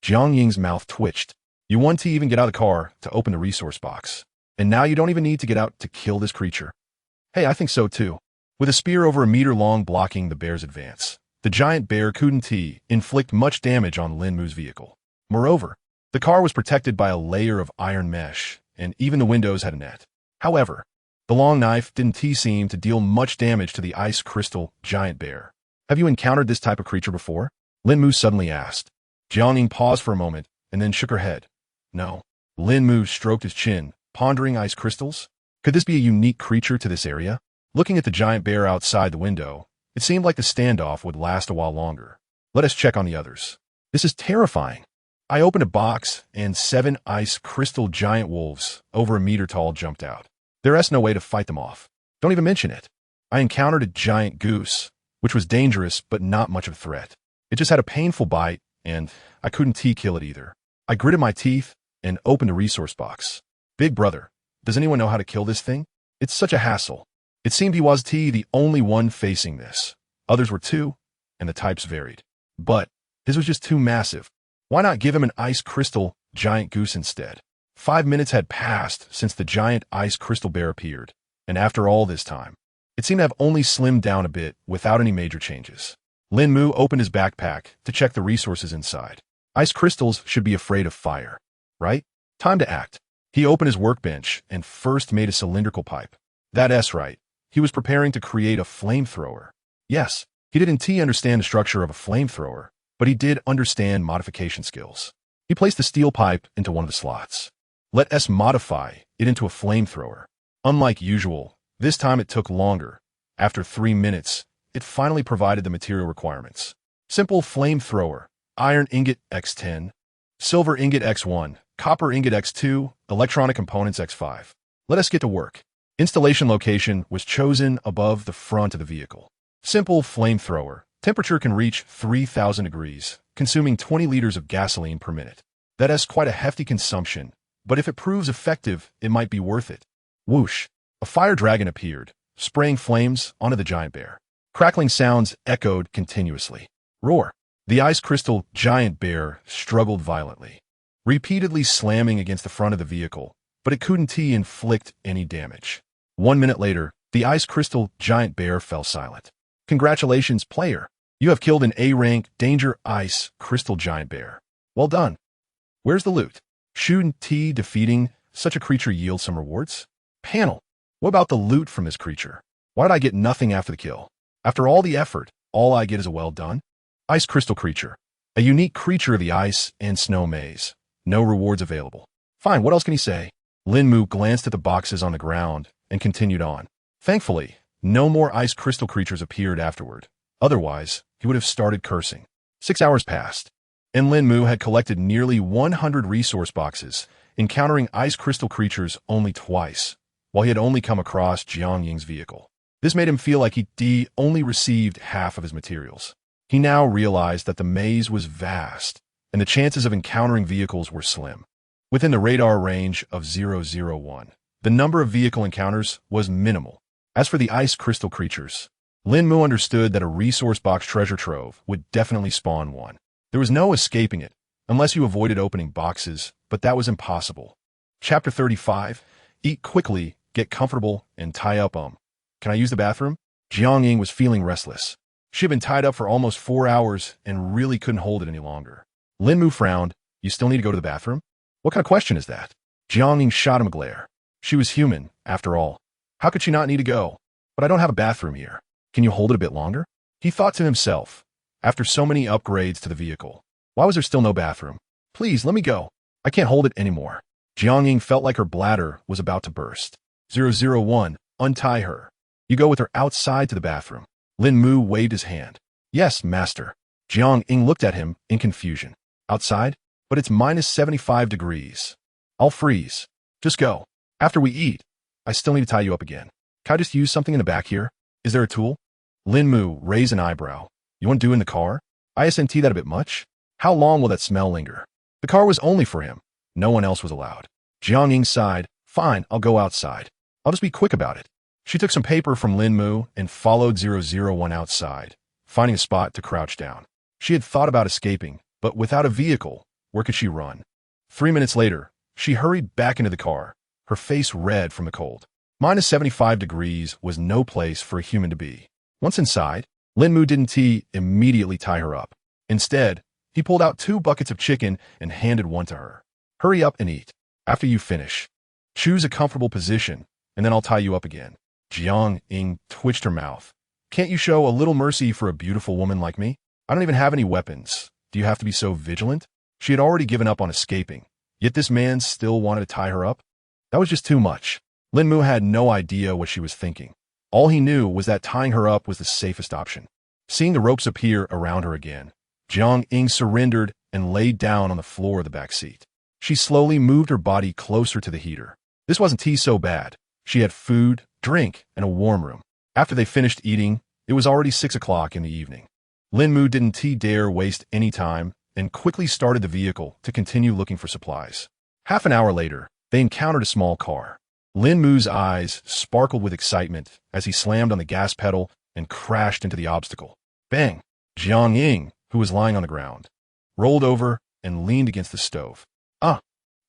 Jiang Ying's mouth twitched. You want to even get out of the car to open the resource box. And now you don't even need to get out to kill this creature. Hey, I think so too. With a spear over a meter long blocking the bear's advance, the giant bear couldn't inflict much damage on Lín Mù's vehicle. Moreover, the car was protected by a layer of iron mesh, and even the windows had a net. However, the long knife didn't seem to deal much damage to the ice crystal giant bear. Have you encountered this type of creature before? Lín Mù suddenly asked. Jiang Ying paused for a moment and then shook her head. No. Lín Mù stroked his chin, pondering ice crystals. Could this be a unique creature to this area? Looking at the giant bear outside the window, it seemed like the standoff would last a while longer. Let us check on the others. This is terrifying. I opened a box, and 7 ice crystal giant wolves, over a meter tall, jumped out. There's no way to fight them off. Don't even mention it. I encountered a giant goose, which was dangerous but not much of a threat. It just had a painful bite, and I couldn't kill it either. I gritted my teeth and opened a resource box. Big brother, does anyone know how to kill this thing? It's such a hassle. It seemed he was the only one facing this. Others were too, and the types varied. But his was just too massive. Why not give him an ice crystal giant goose instead? 5 minutes had passed since the giant ice crystal bear appeared, and after all this time, it seemed to have only slimmed down a bit without any major changes. Lín Mù opened his backpack to check the resources inside. Ice crystals should be afraid of fire, right? Time to act. He opened his workbench and first made a cylindrical pipe. That's right. He was preparing to create a flamethrower. Yes, he didn't understand the structure of a flamethrower, but he did understand modification skills. He placed the steel pipe into one of the slots. Let us modify it into a flamethrower. Unlike usual, this time it took longer. After 3 minutes, it finally provided the material requirements. Simple flamethrower, iron ingot X10, silver ingot X1, copper ingot X2, electronic components X5. Let us get to work. Installation location was chosen above the front of the vehicle. Simple flamethrower. Temperature can reach 3,000 degrees, consuming 20 liters of gasoline per minute. That's quite a hefty consumption, but if it proves effective, it might be worth it. Whoosh! A fire dragon appeared, spraying flames onto the giant bear. Crackling sounds echoed continuously. Roar! The ice crystal giant bear struggled violently, repeatedly slamming against the front of the vehicle, but it couldn't inflict any damage. 1 minute later, the ice crystal giant bear fell silent. Congratulations, player. You have killed an A-rank danger ice crystal giant bear. Well done. Where's the loot? Shouldn't defeating such a creature yield some rewards? Panel. What about the loot from this creature? Why did I get nothing after the kill? After all the effort, all I get is a well done? Ice crystal creature. A unique creature of the ice and snow maze. No rewards available. Fine, what else can he say? Lín Mù glanced at the boxes on the ground and continued on. Thankfully, no more ice crystal creatures appeared afterward. Otherwise, he would have started cursing. 6 hours passed, and Lín Mù had collected nearly 100 resource boxes, encountering ice crystal creatures only twice, while he had only come across Jiang Ying's vehicle. This made him feel like he only received half of his materials. He now realized that the maze was vast, and the chances of encountering vehicles were slim. Within the radar range of 001, the number of vehicle encounters was minimal. As for the ice crystal creatures, Lín Mù understood that a resource box treasure trove would definitely spawn one. There was no escaping it, unless you avoided opening boxes, but that was impossible. Chapter 35, Eat quickly, get comfortable, and tie up. Can I use the bathroom? Jiang Ying was feeling restless. She had been tied up for almost 4 hours and really couldn't hold it any longer. Lín Mù frowned. You still need to go to the bathroom? What kind of question is that? Jiang Ying shot him a glare. She was human, after all. How could she not need to go? But I don't have a bathroom here. Can you hold it a bit longer? He thought to himself. After so many upgrades to the vehicle, why was there still no bathroom? Please, let me go. I can't hold it anymore. Jiang Ying felt like her bladder was about to burst. 001, untie her. You go with her outside to the bathroom. Lín Mù waved his hand. Yes, master. Jiang Ying looked at him in confusion. Outside? But it's minus 75 degrees. I'll freeze. Just go. After we eat, I still need to tie you up again. Can I just use something in the back here? Is there a tool? Lín Mù raised an eyebrow. You want to do in the car? Isn't that a bit much? How long will that smell linger? The car was only for him. No one else was allowed. Jiang Ying sighed. Fine, I'll go outside. I'll just be quick about it. She took some paper from Lín Mù and followed 001 outside, finding a spot to crouch down. She had thought about escaping, but without a vehicle, where could she run? 3 minutes later, she hurried back into the car, her face red from the cold. Minus 75 degrees was no place for a human to be. Once inside, Lín Mù didn't immediately tie her up. Instead, he pulled out 2 buckets of chicken and handed one to her. Hurry up and eat. After you finish, choose a comfortable position, and then I'll tie you up again. Jiang Ying twitched her mouth. Can't you show a little mercy for a beautiful woman like me? I don't even have any weapons. Do you have to be so vigilant? She had already given up on escaping, Yet this man still wanted to tie her up? That was just too much. Lín Mù had no idea what she was thinking. All he knew was that tying her up was the safest option. Seeing the ropes appear around her again, Jiang Ying surrendered and laid down on the floor of the back seat. She slowly moved her body closer to the heater. This wasn't tea so bad. She had food, drink, and a warm room. After they finished eating, it was already 6 o'clock in the evening. Lín Mù didn't dare waste any time and quickly started the vehicle to continue looking for supplies. Half an hour later, they encountered a small car. Lín Mu's eyes sparkled with excitement as he slammed on the gas pedal and crashed into the obstacle. Bang! Jiang Ying, who was lying on the ground, rolled over and leaned against the stove. Ah!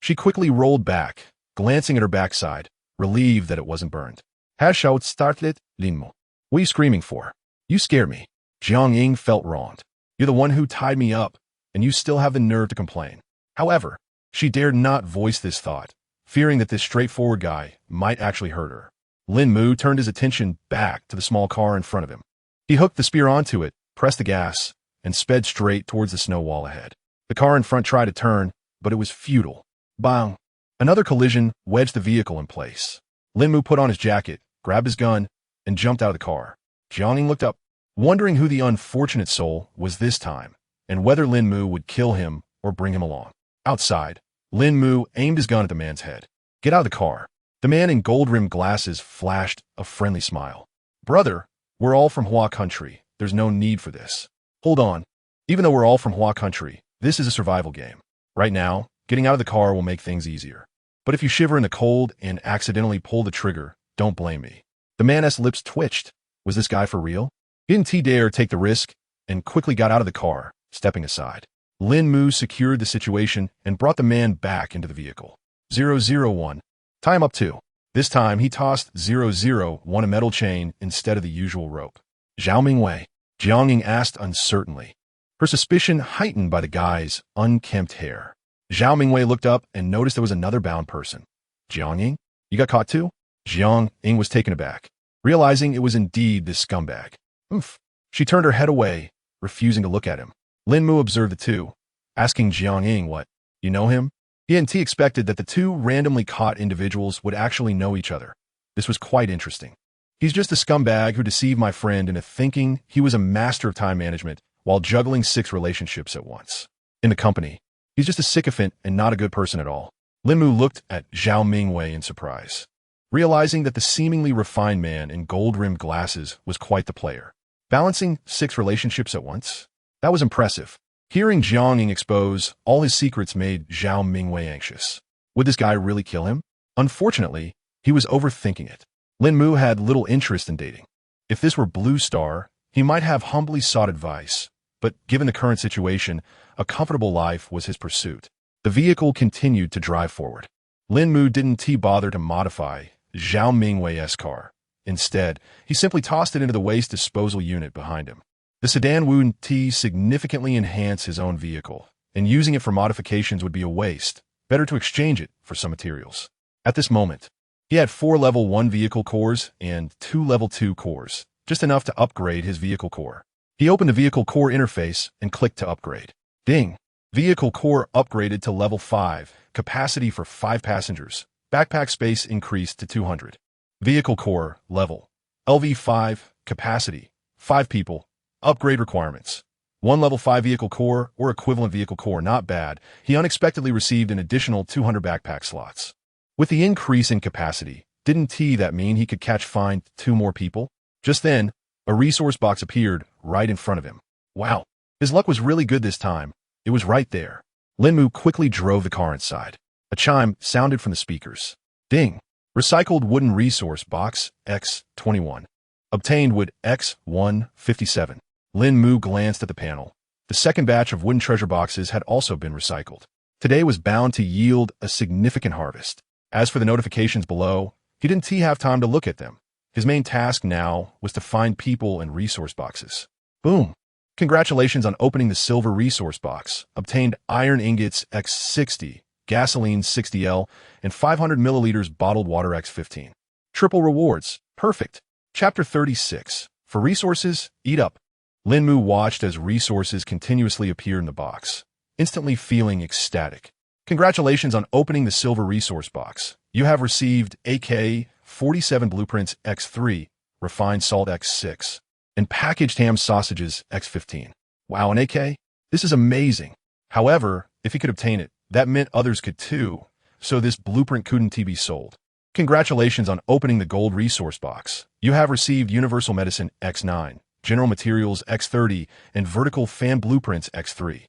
She quickly rolled back, glancing at her backside, relieved that it wasn't burned. Hashout startlet, Lín Mù. What are you screaming for? You scared me. Jiang Ying felt wronged. You're the one who tied me up, and you still have the nerve to complain. However, she dared not voice this thought, fearing that this straightforward guy might actually hurt her. Lín Mù turned his attention back to the small car in front of him. He hooked the spear onto it, pressed the gas, and sped straight towards the snow wall ahead. The car in front tried to turn, but it was futile. Bang! Another collision wedged the vehicle in place. Lín Mù put on his jacket, grabbed his gun, and jumped out of the car. Jiang Ying looked up, wondering who the unfortunate soul was this time, and whether Lín Mù would kill him or bring him along. Outside, Lín Mù aimed his gun at the man's head. Get out of the car. The man in gold-rimmed glasses flashed a friendly smile. Brother, we're all from Hua country. There's no need for this. Hold on. Even though we're all from Hua country, this is a survival game. Right now, getting out of the car will make things easier. But if you shiver in the cold and accidentally pull the trigger, don't blame me. The man's lips twitched. Was this guy for real? He didn't dare take the risk and quickly got out of the car, stepping aside. Lín Mù secured the situation and brought the man back into the vehicle. 001. Tie him up too. This time, he tossed 001 a metal chain instead of the usual rope. Zhao Mingwei? Jiang Ying asked uncertainly, her suspicion heightened by the guy's unkempt hair. Zhao Mingwei looked up and noticed there was another bound person. Jiang Ying? You got caught too? Jiang Ying was taken aback, realizing it was indeed this scumbag. Oomph. She turned her head away, refusing to look at him. Lín Mù observed the two, asking Jiang Ying what, you know him? He hadn't expected that the two randomly caught individuals would actually know each other. This was quite interesting. He's just a scumbag who deceived my friend into thinking he was a master of time management while juggling 6 relationships at once. In the company, he's just a sycophant and not a good person at all. Lín Mù looked at Zhao Mingwei in surprise, realizing that the seemingly refined man in gold-rimmed glasses was quite the player. Balancing 6 relationships at once? That was impressive. Hearing Jiang Ying expose all his secrets made Zhao Mingwei anxious. Would this guy really kill him? Unfortunately, he was overthinking it. Lín Mù had little interest in dating. If this were Blue Star, he might have humbly sought advice, but given the current situation, a comfortable life was his pursuit. The vehicle continued to drive forward. Lín Mù didn't bother to modify Zhao Mingwei's car. Instead, he simply tossed it into the waste disposal unit behind him. The sedan would significantly enhance his own vehicle, and using it for modifications would be a waste. Better to exchange it for some materials. At this moment, he had 4 level 1 vehicle cores and 2 level 2 cores, just enough to upgrade his vehicle core. He opened the vehicle core interface and clicked to upgrade. Ding! Vehicle core upgraded to level 5, capacity for 5 passengers. Backpack space increased to 200. Vehicle core level LV5, capacity 5 people. Upgrade requirements. 1 level 5 vehicle core or equivalent vehicle core, not bad. He unexpectedly received an additional 200 backpack slots. With the increase in capacity, didn't that mean he could find 2 more people? Just then, a resource box appeared right in front of him. Wow, his luck was really good this time. It was right there. Lín Mù quickly drove the car inside. A chime sounded from the speakers. Ding! Recycled wooden resource box X21. Obtained wood X157. Lín Mù glanced at the panel. The second batch of wooden treasure boxes had also been recycled. Today was bound to yield a significant harvest. As for the notifications below, he didn't have time to look at them. His main task now was to find people and resource boxes. Boom! Congratulations on opening the silver resource box. Obtained iron ingots X60, gasoline 60L, and 500 milliliters bottled water X15. Triple rewards. Perfect. Chapter 36. For resources, eat up. Lín Mù watched as resources continuously appeared in the box, instantly feeling ecstatic. Congratulations on opening the silver resource box. You have received AK-47 blueprints X3, refined salt X6, and packaged ham sausages X15. Wow, an AK? This is amazing. However, if he could obtain it, that meant others could too, so this blueprint couldn't be sold. Congratulations on opening the gold resource box. You have received universal medicine X9, general materials X30, and vertical fan blueprints X3.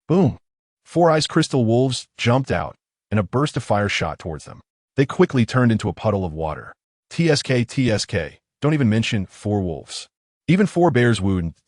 Boom! 4 ice crystal wolves jumped out, and a burst of fire shot towards them. They quickly turned into a puddle of water. TSK, don't even mention 4 wolves. Even 4 bears wouldn't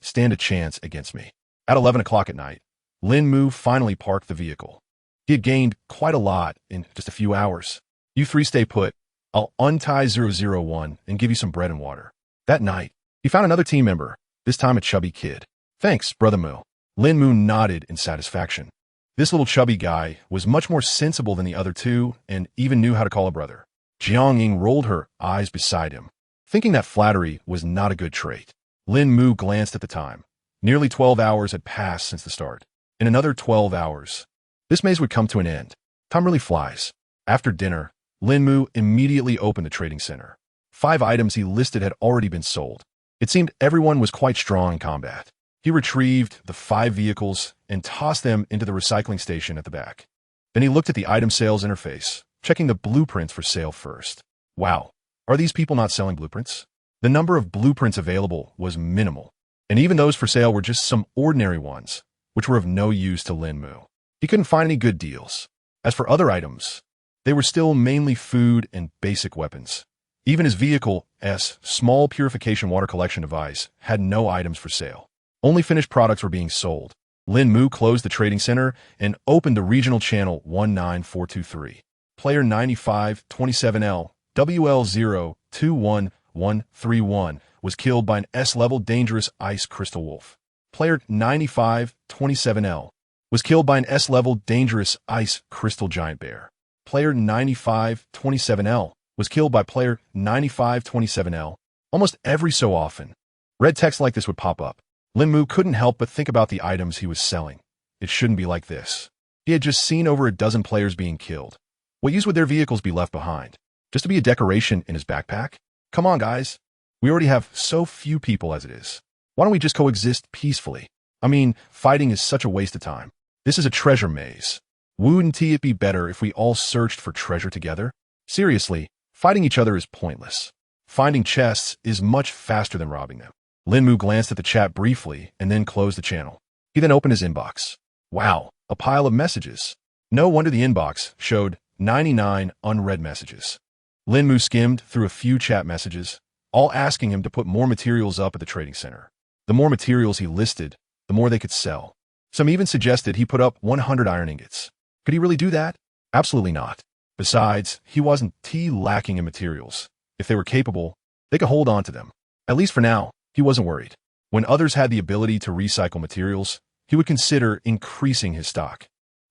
stand a chance against me. At 11 o'clock at night, Lín Mù finally parked the vehicle. He had gained quite a lot in just a few hours. You 3 stay put. I'll untie 001 and give you some bread and water. That night, he found another team member, this time a chubby kid. Thanks, Brother Mu. Lín Mù nodded in satisfaction. This little chubby guy was much more sensible than the other 2 and even knew how to call a brother. Jiang Ying rolled her eyes beside him, thinking that flattery was not a good trait. Lín Mù glanced at the time. Nearly 12 hours had passed since the start. In another 12 hours, this maze would come to an end. Time really flies. After dinner, Lín Mù immediately opened the trading center. 5 items he listed had already been sold. It seemed everyone was quite strong in combat. He retrieved the 5 vehicles and tossed them into the recycling station at the back. Then he looked at the item sales interface, checking the blueprints for sale first. Wow, are these people not selling blueprints? The number of blueprints available was minimal, and even those for sale were just some ordinary ones, which were of no use to Lín Mù. He couldn't find any good deals. As for other items, they were still mainly food and basic weapons. Even his vehicle, small purification water collection device, had no items for sale. Only finished products were being sold. Lín Mù closed the trading center and opened the regional channel 19423. Player 9527L, WL021131 was killed by an S-level dangerous ice crystal wolf. Player 9527L was killed by an S-level dangerous ice crystal giant bear. Player 9527L was killed by player 9527L. Almost every so often, red text like this would pop up. Lín Mù couldn't help but think about the items he was selling. It shouldn't be like this. He had just seen over a dozen players being killed. What use would their vehicles be left behind? Just to be a decoration in his backpack? Come on, guys. We already have so few people as it is. Why don't we just coexist peacefully? I mean, fighting is such a waste of time. This is a treasure maze. Wouldn't it be better if we all searched for treasure together? Seriously, fighting each other is pointless. Finding chests is much faster than robbing them. Lín Mù glanced at the chat briefly and then closed the channel. He then opened his inbox. Wow, a pile of messages. No wonder the inbox showed 99 unread messages. Lín Mù skimmed through a few chat messages, all asking him to put more materials up at the trading center. The more materials he listed, the more they could sell. Some even suggested he put up 100 iron ingots. Could he really do that? Absolutely not. Besides, he wasn't lacking in materials. If they were capable, they could hold on to them. At least for now, he wasn't worried. When others had the ability to recycle materials, he would consider increasing his stock.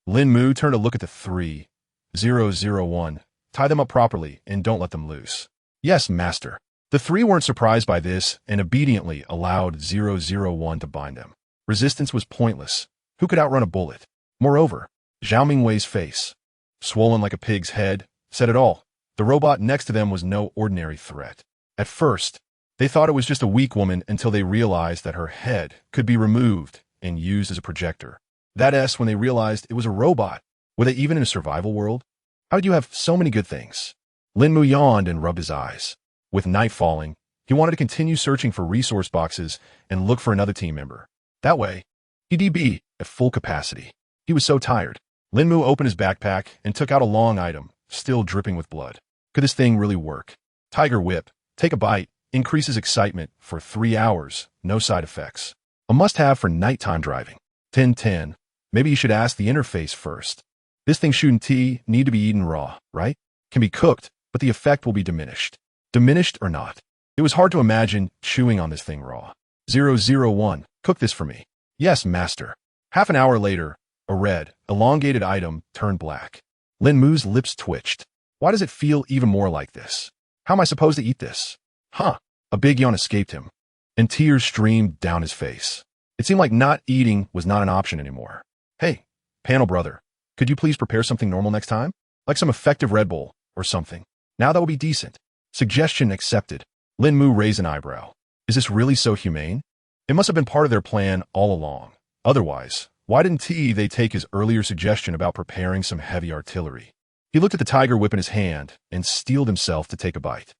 Lín Mù turned to look at the 3001. Tie them up properly and don't let them loose. Yes, master. The 3 weren't surprised by this and obediently allowed 001 to bind them. Resistance was pointless. Who could outrun a bullet? Moreover, Zhao Mingwei's face, swollen like a pig's head, said it all. The robot next to them was no ordinary threat. At first, they thought it was just a weak woman until they realized that her head could be removed and used as a projector. That when they realized it was a robot. Were they even in a survival world? How did you have so many good things? Lín Mù yawned and rubbed his eyes. With night falling, he wanted to continue searching for resource boxes and look for another team member. That way, he'd be at full capacity. He was so tired. Lín Mù opened his backpack and took out a long item, still dripping with blood. Could this thing really work? Tiger Whip. Take a bite. Increases excitement for 3 hours. No side effects. A must-have for nighttime driving. 1010. Maybe you should ask the interface first. This thing shouldn't need to be eaten raw, right? Can be cooked, but the effect will be diminished. Diminished or not. It was hard to imagine chewing on this thing raw. 001. Cook this for me. Yes, master. Half an hour later, a red, elongated item turned black. Lín Mu's lips twitched. Why does it feel even more like this? How am I supposed to eat this? Huh. A big yawn escaped him, and tears streamed down his face. It seemed like not eating was not an option anymore. Hey, panel brother, Could you please prepare something normal next time? Like some effective Red Bull or something. Now that would be decent. Suggestion accepted. Lín Mù raised an eyebrow. Is this really so humane? It must have been part of their plan all along. Otherwise, why didn't they take his earlier suggestion about preparing some heavy artillery? He looked at the tiger whip in his hand and steeled himself to take a bite.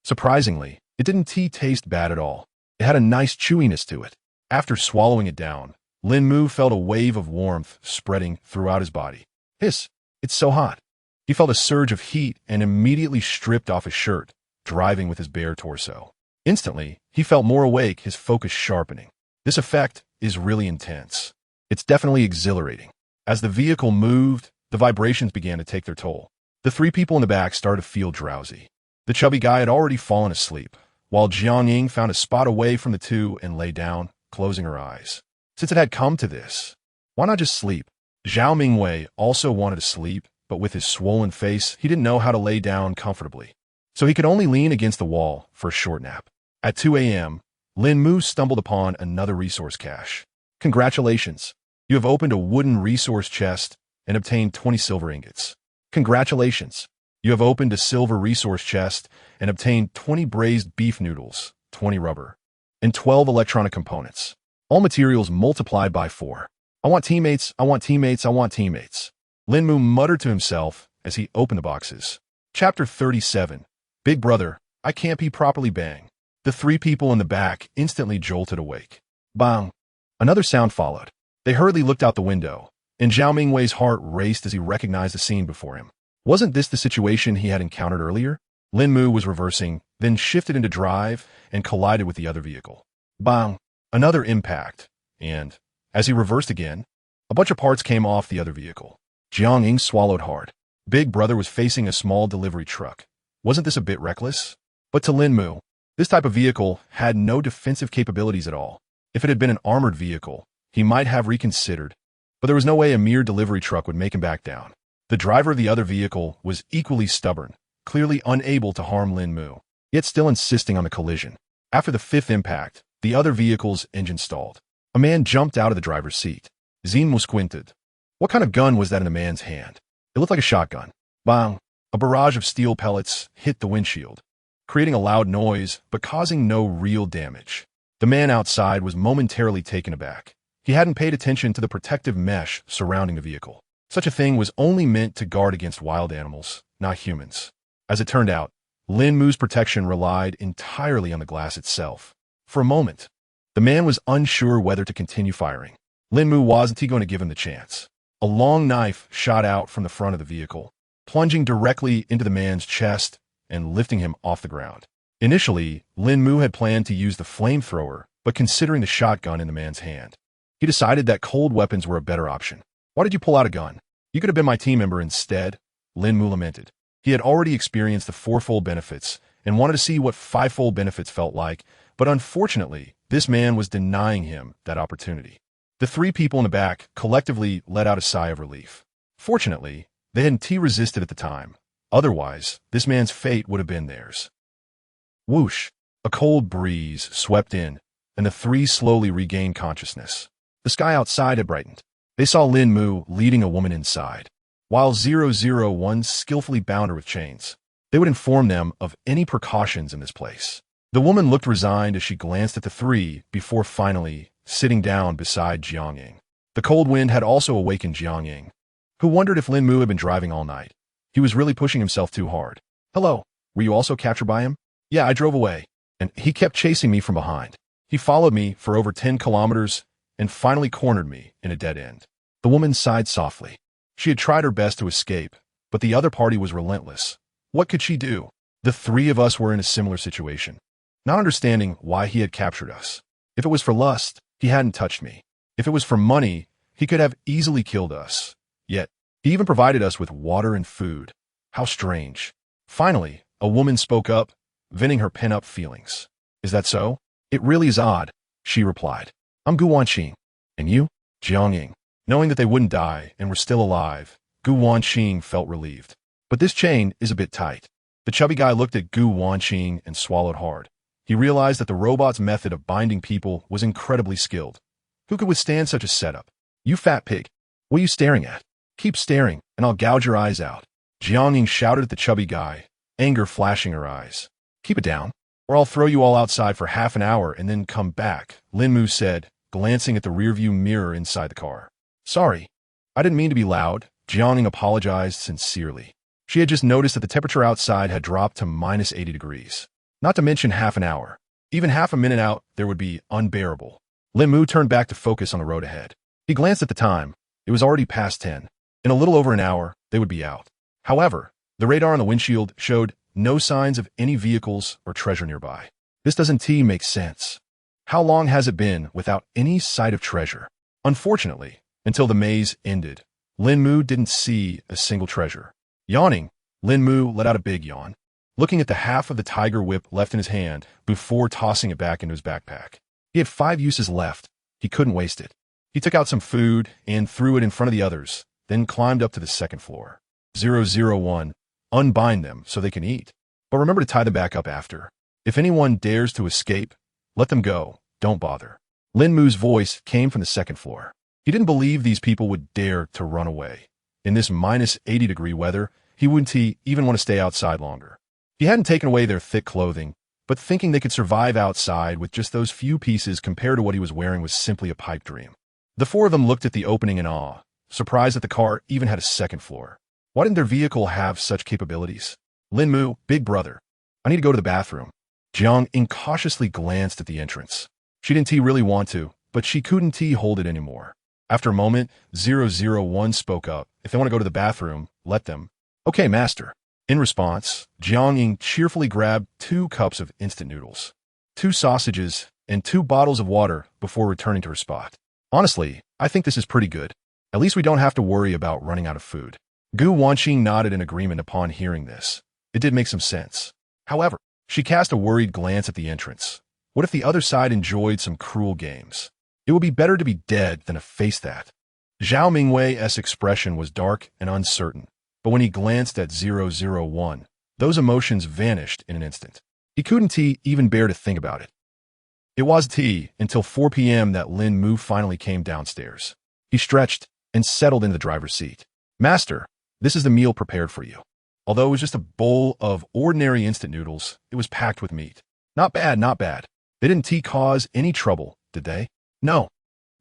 Surprisingly, it didn't taste bad at all. It had a nice chewiness to it. After swallowing it down, Lín Mù felt a wave of warmth spreading throughout his body. Hiss! It's so hot. He felt a surge of heat and immediately stripped off his shirt, driving with his bare torso. Instantly, he felt more awake, his focus sharpening. This effect is really intense. It's definitely exhilarating. As the vehicle moved, the vibrations began to take their toll. The three people in the back started to feel drowsy. The chubby guy had already fallen asleep, while Jiang found a spot away from the two and lay down, closing her eyes. Since it had come to this, why not just sleep? Zhao Mingwei also wanted to sleep, but with his swollen face, he didn't know how to lay down comfortably. So he could only lean against the wall for a short nap. At 2 a.m., Lín Mù stumbled upon another resource cache. Congratulations! You have opened a wooden resource chest and obtained 20 silver ingots. Congratulations! You have opened a silver resource chest and obtained 20 braised beef noodles, 20 rubber, and 12 electronic components. All materials multiplied by 4. I want teammates, I want teammates, I want teammates. Lín Mù muttered to himself as he opened the boxes. Chapter 37. Big brother, I can't be properly bang. The three people in the back instantly jolted awake. Bang! Another sound followed. They hurriedly looked out the window, and Zhao Mingwei's heart raced as he recognized the scene before him. Wasn't this the situation he had encountered earlier? Lín Mù was reversing, then shifted into drive and collided with the other vehicle. Bang! Another impact, and, as he reversed again, a bunch of parts came off the other vehicle. Jiang swallowed hard. Big brother was facing a small delivery truck. Wasn't this a bit reckless? But to Lín Mù, this type of vehicle had no defensive capabilities at all. If it had been an armored vehicle, he might have reconsidered, but there was no way a mere delivery truck would make him back down. The driver of the other vehicle was equally stubborn, clearly unable to harm Lín Mù, yet still insisting on the collision. After the fifth impact, the other vehicle's engine stalled. A man jumped out of the driver's seat. Lín Mù squinted. What kind of gun was that in the man's hand? It looked like a shotgun. Bang! A barrage of steel pellets hit the windshield, creating a loud noise but causing no real damage. The man outside was momentarily taken aback. He hadn't paid attention to the protective mesh surrounding the vehicle. Such a thing was only meant to guard against wild animals, not humans. As it turned out, Lín Mù's protection relied entirely on the glass itself. For a moment, the man was unsure whether to continue firing. Lín Mù wasn't going to give him the chance. A long knife shot out from the front of the vehicle, plunging directly into the man's chest and lifting him off the ground. Initially, Lín Mù had planned to use the flamethrower, but considering the shotgun in the man's hand, he decided that cold weapons were a better option. Why did you pull out a gun? You could have been my team member instead, Lín Mù lamented. He had already experienced the fourfold benefits and wanted to see what fivefold benefits felt like, but unfortunately, this man was denying him that opportunity. The three people in the back collectively let out a sigh of relief. Fortunately, they hadn't resisted at the time. Otherwise, this man's fate would have been theirs. Whoosh! A cold breeze swept in, and the three slowly regained consciousness. The sky outside had brightened. They saw Lín Mù leading a woman inside, while 001 skillfully bound her with chains. They would inform them of any precautions in this place. The woman looked resigned as she glanced at the three before finally sitting down beside Jiang. The cold wind had also awakened Jiang, who wondered if Lín Mù had been driving all night. He was really pushing himself too hard. Hello, were you also captured by him? Yeah, I drove away, and he kept chasing me from behind. He followed me for over 10 kilometers and finally cornered me in a dead end. The woman sighed softly. She had tried her best to escape, but the other party was relentless. What could she do? The three of us were in a similar situation, not understanding why he had captured us. If it was for lust, he hadn't touched me. If it was for money, he could have easily killed us. Yet, he even provided us with water and food. How strange. Finally, a woman spoke up, venting her pent-up feelings. Is that so? It really is odd, she replied. I'm Gu Wanqing. And you? Jiang. Knowing that they wouldn't die and were still alive, Gu Wanqing felt relieved. But this chain is a bit tight. The chubby guy looked at Gu Wanqing and swallowed hard. He realized that the robot's method of binding people was incredibly skilled. Who could withstand such a setup? You fat pig. What are you staring at? Keep staring, and I'll gouge your eyes out. Jiang Ying shouted at the chubby guy, anger flashing her eyes. Keep it down, or I'll throw you all outside for half an hour and then come back, Lín Mù said, glancing at the rearview mirror inside the car. Sorry, I didn't mean to be loud, Jiang Ying apologized sincerely. She had just noticed that the temperature outside had dropped to minus 80 degrees. Not to mention half an hour. Even half a minute out, there would be unbearable. Lín Mù turned back to focus on the road ahead. He glanced at the time. It was already past 10. In a little over an hour, they would be out. However, the radar on the windshield showed no signs of any vehicles or treasure nearby. This doesn't make sense. How long has it been without any sight of treasure? Unfortunately, until the maze ended, Lín Mù didn't see a single treasure. Yawning, Lín Mù let out a big yawn, looking at the half of the tiger whip left in his hand before tossing it back into his backpack. He had 5 uses left. He couldn't waste it. He took out some food and threw it in front of the others, then climbed up to the second floor. 001. Unbind them so they can eat. But remember to tie them back up after. If anyone dares to escape, let them go. Don't bother. Lín Mu's voice came from the second floor. He didn't believe these people would dare to run away. In this minus 80-degree weather, he wouldn't even want to stay outside longer. He hadn't taken away their thick clothing, but thinking they could survive outside with just those few pieces compared to what he was wearing was simply a pipe dream. The 4 of them looked at the opening in awe, surprised that the car even had a second floor. Why didn't their vehicle have such capabilities? Lín Mù, big brother, I need to go to the bathroom. Jiang Ying cautiously glanced at the entrance. She didn't really want to, but she couldn't hold it anymore. After a moment, 001 spoke up. If they want to go to the bathroom, let them. Okay, master. In response, Jiang Ying cheerfully grabbed 2 cups of instant noodles, 2 sausages, and 2 bottles of water before returning to her spot. Honestly, I think this is pretty good. At least we don't have to worry about running out of food. Gu Wanqing nodded in agreement upon hearing this. It did make some sense. However, she cast a worried glance at the entrance. What if the other side enjoyed some cruel games? It would be better to be dead than to face that. Zhao Mingwei's expression was dark and uncertain, but when he glanced at 001, those emotions vanished in an instant. He couldn't even bear to think about it. It wasn't until 4 p.m. that Lín Mù finally came downstairs. He stretched and settled into the driver's seat. Master, this is the meal prepared for you. Although it was just a bowl of ordinary instant noodles, it was packed with meat. Not bad, not bad. They didn't cause any trouble, did they? No.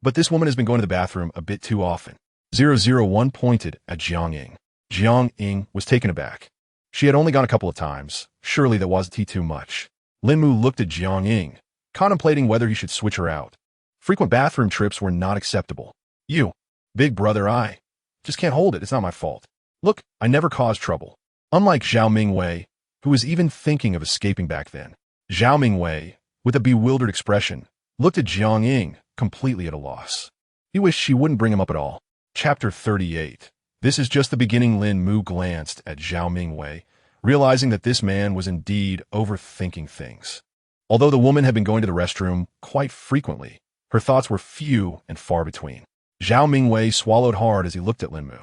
But this woman has been going to the bathroom a bit too often. 001 pointed at Jiang Ying. Jiang Ying was taken aback. She had only gone a couple of times. Surely that wasn't too much. Lín Mù looked at Jiang Ying, contemplating whether he should switch her out. Frequent bathroom trips were not acceptable. You, big brother, I just can't hold it. It's not my fault. Look, I never caused trouble. Unlike Zhao Mingwei, who was even thinking of escaping back then. Zhao Mingwei, with a bewildered expression, looked at Jiang Ying, completely at a loss. He wished she wouldn't bring him up at all. Chapter 38. This is just the beginning. Lín Mù glanced at Zhao Mingwei, realizing that this man was indeed overthinking things. Although the woman had been going to the restroom quite frequently, her thoughts were few and far between. Zhao Mingwei swallowed hard as he looked at Lín Mù.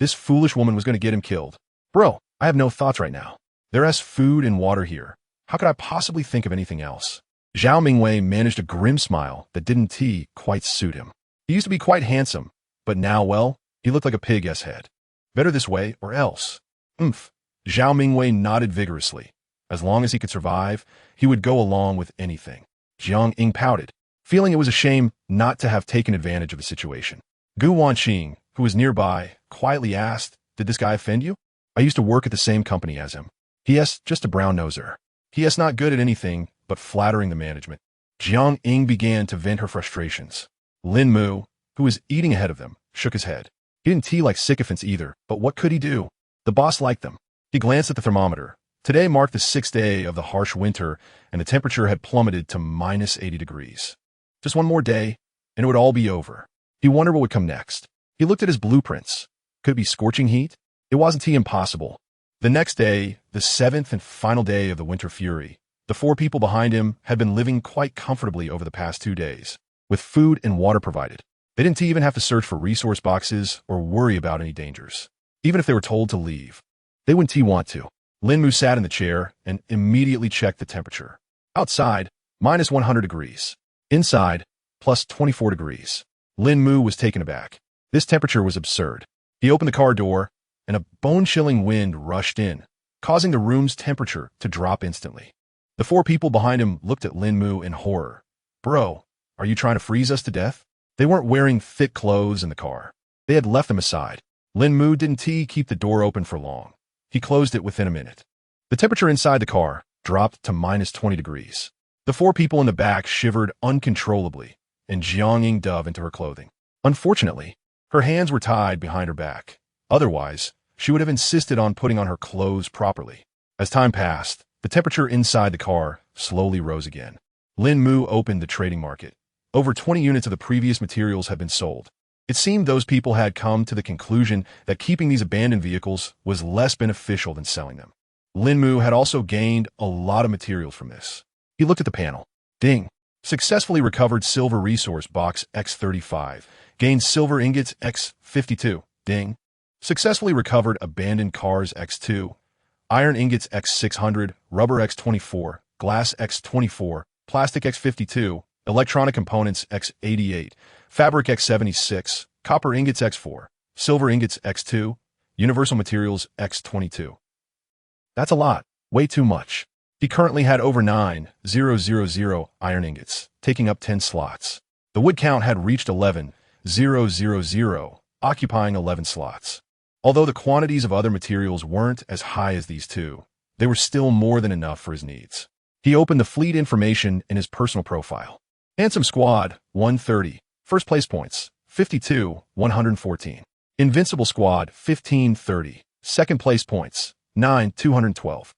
This foolish woman was going to get him killed. Bro, I have no thoughts right now. There's food and water here. How could I possibly think of anything else? Zhao Mingwei managed a grim smile that didn't quite suit him. He used to be quite handsome, but now, well, he looked like a pig's head. Better this way or else. Zhao Mingwei nodded vigorously. As long as he could survive, he would go along with anything. Jiang Ying pouted, feeling it was a shame not to have taken advantage of the situation. Gu Wanqing, who was nearby, quietly asked, "Did this guy offend you? I used to work at the same company as him. He.S. just a brown-noser. He.S. not good at anything but flattering the management." Jiang Ying began to vent her frustrations. Lín Mù, who was eating ahead of them, shook his head. He didn't like sycophants either, but what could he do? The boss liked them. He glanced at the thermometer. Today marked the 6th day of the harsh winter, and the temperature had plummeted to minus 80 degrees. Just one more day, and it would all be over. He wondered what would come next. He looked at his blueprints. Could it be scorching heat? It wasn't impossible. The next day, the 7th and final day of the winter fury, the 4 people behind him had been living quite comfortably over the past 2 days, with food and water provided. They didn't even have to search for resource boxes or worry about any dangers. Even if they were told to leave, they wouldn't want to. Lín Mù sat in the chair and immediately checked the temperature. Outside, minus 100 degrees. Inside, plus 24 degrees. Lín Mù was taken aback. This temperature was absurd. He opened the car door, and a bone-chilling wind rushed in, causing the room's temperature to drop instantly. The four people behind him looked at Lín Mù in horror. Bro, are you trying to freeze us to death? They weren't wearing thick clothes in the car. They had left them aside. Lín Mù didn't keep the door open for long. He closed it within a minute. The temperature inside the car dropped to -20 degrees. The four people in the back shivered uncontrollably, and Jiang Ying dove into her clothing. Unfortunately, her hands were tied behind her back. Otherwise, she would have insisted on putting on her clothes properly. As time passed, the temperature inside the car slowly rose again. Lín Mù opened the trading market. Over 20 units of the previous materials had been sold. It seemed those people had come to the conclusion that keeping these abandoned vehicles was less beneficial than selling them. Lín Mù had also gained a lot of materials from this. He looked at the panel. Ding. Successfully recovered silver resource box X35. Gained silver ingots X52. Ding. Successfully recovered abandoned cars X2. Iron ingots X600. Rubber X24. Glass X24. Plastic X52. Electronic components X88. Fabric X76. Copper ingots X4. Silver ingots X2. Universal materials X22. That's a lot. Way too much. He currently had over 9,000 iron ingots, taking up 10 slots. The wood count had reached 11,000, occupying 11 slots. Although the quantities of other materials weren't as high as these two, they were still more than enough for his needs. He opened the fleet information in his personal profile. Handsome Squad, 130. First place points, 52, 114. Invincible Squad, 1530. Second place points, 9, 212.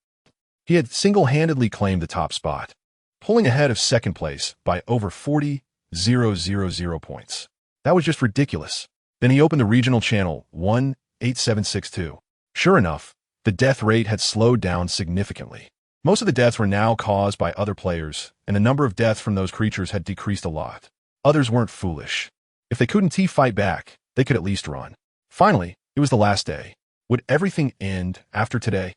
He had single-handedly claimed the top spot, pulling ahead of second place by over 40,000 points. That was just ridiculous. Then he opened the regional channel 18762. Sure enough, the death rate had slowed down significantly. Most of the deaths were now caused by other players, and the number of deaths from those creatures had decreased a lot. Others weren't foolish. If they couldn't fight back, they could at least run. Finally, it was the last day. Would everything end after today?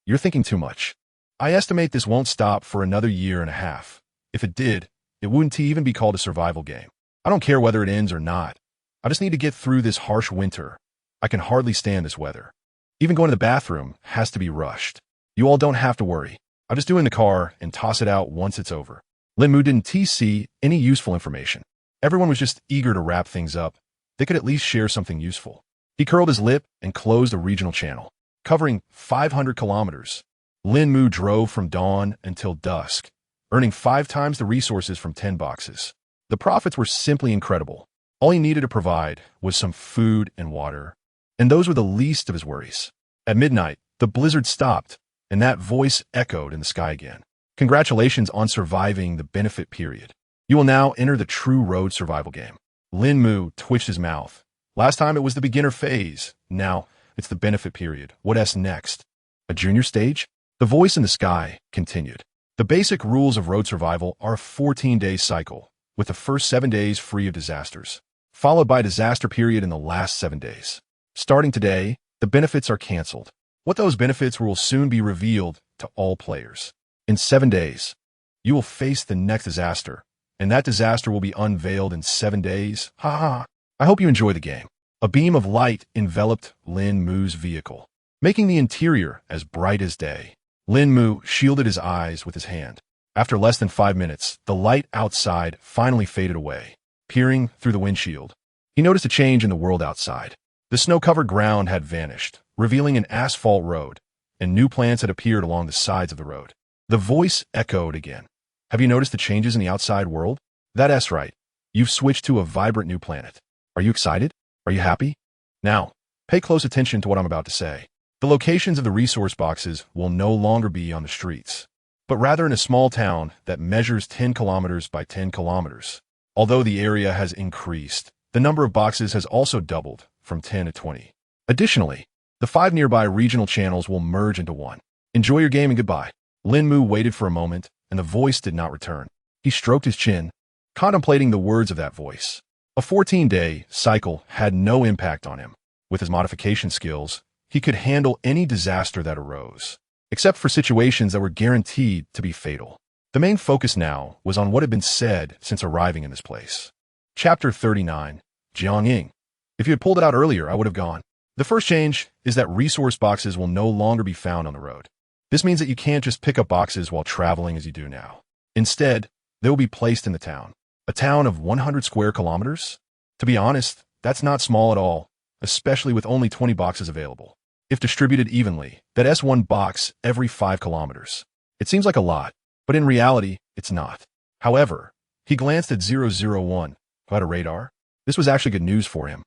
You're thinking too much. I estimate this won't stop for another year and a half. If it did, it wouldn't even be called a survival game. I don't care whether it ends or not. I just need to get through this harsh winter. I can hardly stand this weather. Even going to the bathroom has to be rushed. You all don't have to worry. I'll just do it in the car and toss it out once it's over. Lín Mù didn't see any useful information. Everyone was just eager to wrap things up. They could at least share something useful. He curled his lip and closed a regional channel. Covering 500 kilometers, Lín Mù drove from dawn until dusk, earning 5 times the resources from 10 boxes. The profits were simply incredible. All he needed to provide was some food and water, and those were the least of his worries. At midnight, the blizzard stopped, and that voice echoed in the sky again. Congratulations on surviving the benefit period. You will now enter the true road survival game. Lín Mù twitched his mouth. Last time it was the beginner phase. Now, it's the benefit period. What's next? A junior stage? The voice in the sky continued. The basic rules of road survival are a 14-day cycle, with the first 7 days free of disasters, followed by a disaster period in the last 7 days. Starting today, the benefits are canceled. What those benefits will soon be revealed to all players. In 7 days, you will face the next disaster, and that disaster will be unveiled in 7 days. I hope you enjoy the game. A beam of light enveloped Lín Mù's vehicle, making the interior as bright as day. Lín Mù shielded his eyes with his hand. After less than 5 minutes, the light outside finally faded away. Peering through the windshield, he noticed a change in the world outside. The snow-covered ground had vanished, revealing an asphalt road, and new plants had appeared along the sides of the road. The voice echoed again. Have you noticed the changes in the outside world? That's right. You've switched to a vibrant new planet. Are you excited? Are you happy? Now, pay close attention to what I'm about to say. The locations of the resource boxes will no longer be on the streets, but rather in a small town that measures 10 kilometers by 10 kilometers. Although the area has increased, the number of boxes has also doubled from 10 to 20. Additionally, the 5 nearby regional channels will merge into one. Enjoy your game and goodbye. Lín Mù waited for a moment, and the voice did not return. He stroked his chin, contemplating the words of that voice. A 14-day cycle had no impact on him. With his modification skills, he could handle any disaster that arose, except for situations that were guaranteed to be fatal. The main focus now was on what had been said since arriving in this place. Chapter 39, Jiang Ying. If you had pulled it out earlier, I would have gone. The first change is that resource boxes will no longer be found on the road. This means that you can't just pick up boxes while traveling as you do now. Instead, they will be placed in the town. A town of 100 square kilometers? To be honest, that's not small at all, especially with only 20 boxes available. If distributed evenly, that's one box every 5 kilometers. It seems like a lot, but in reality, it's not. However, he glanced at 001, who had a radar. This was actually good news for him.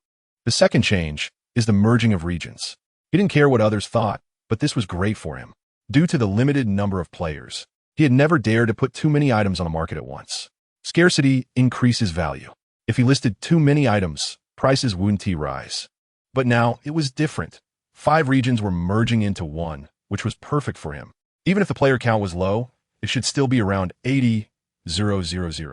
The second change is the merging of regions. He didn't care what others thought, but this was great for him. Due to the limited number of players, he had never dared to put too many items on the market at once. Scarcity increases value. If he listed too many items, prices wouldn't rise. But now it was different. 5 regions were merging into one, which was perfect for him. Even if the player count was low, it should still be around 80,000.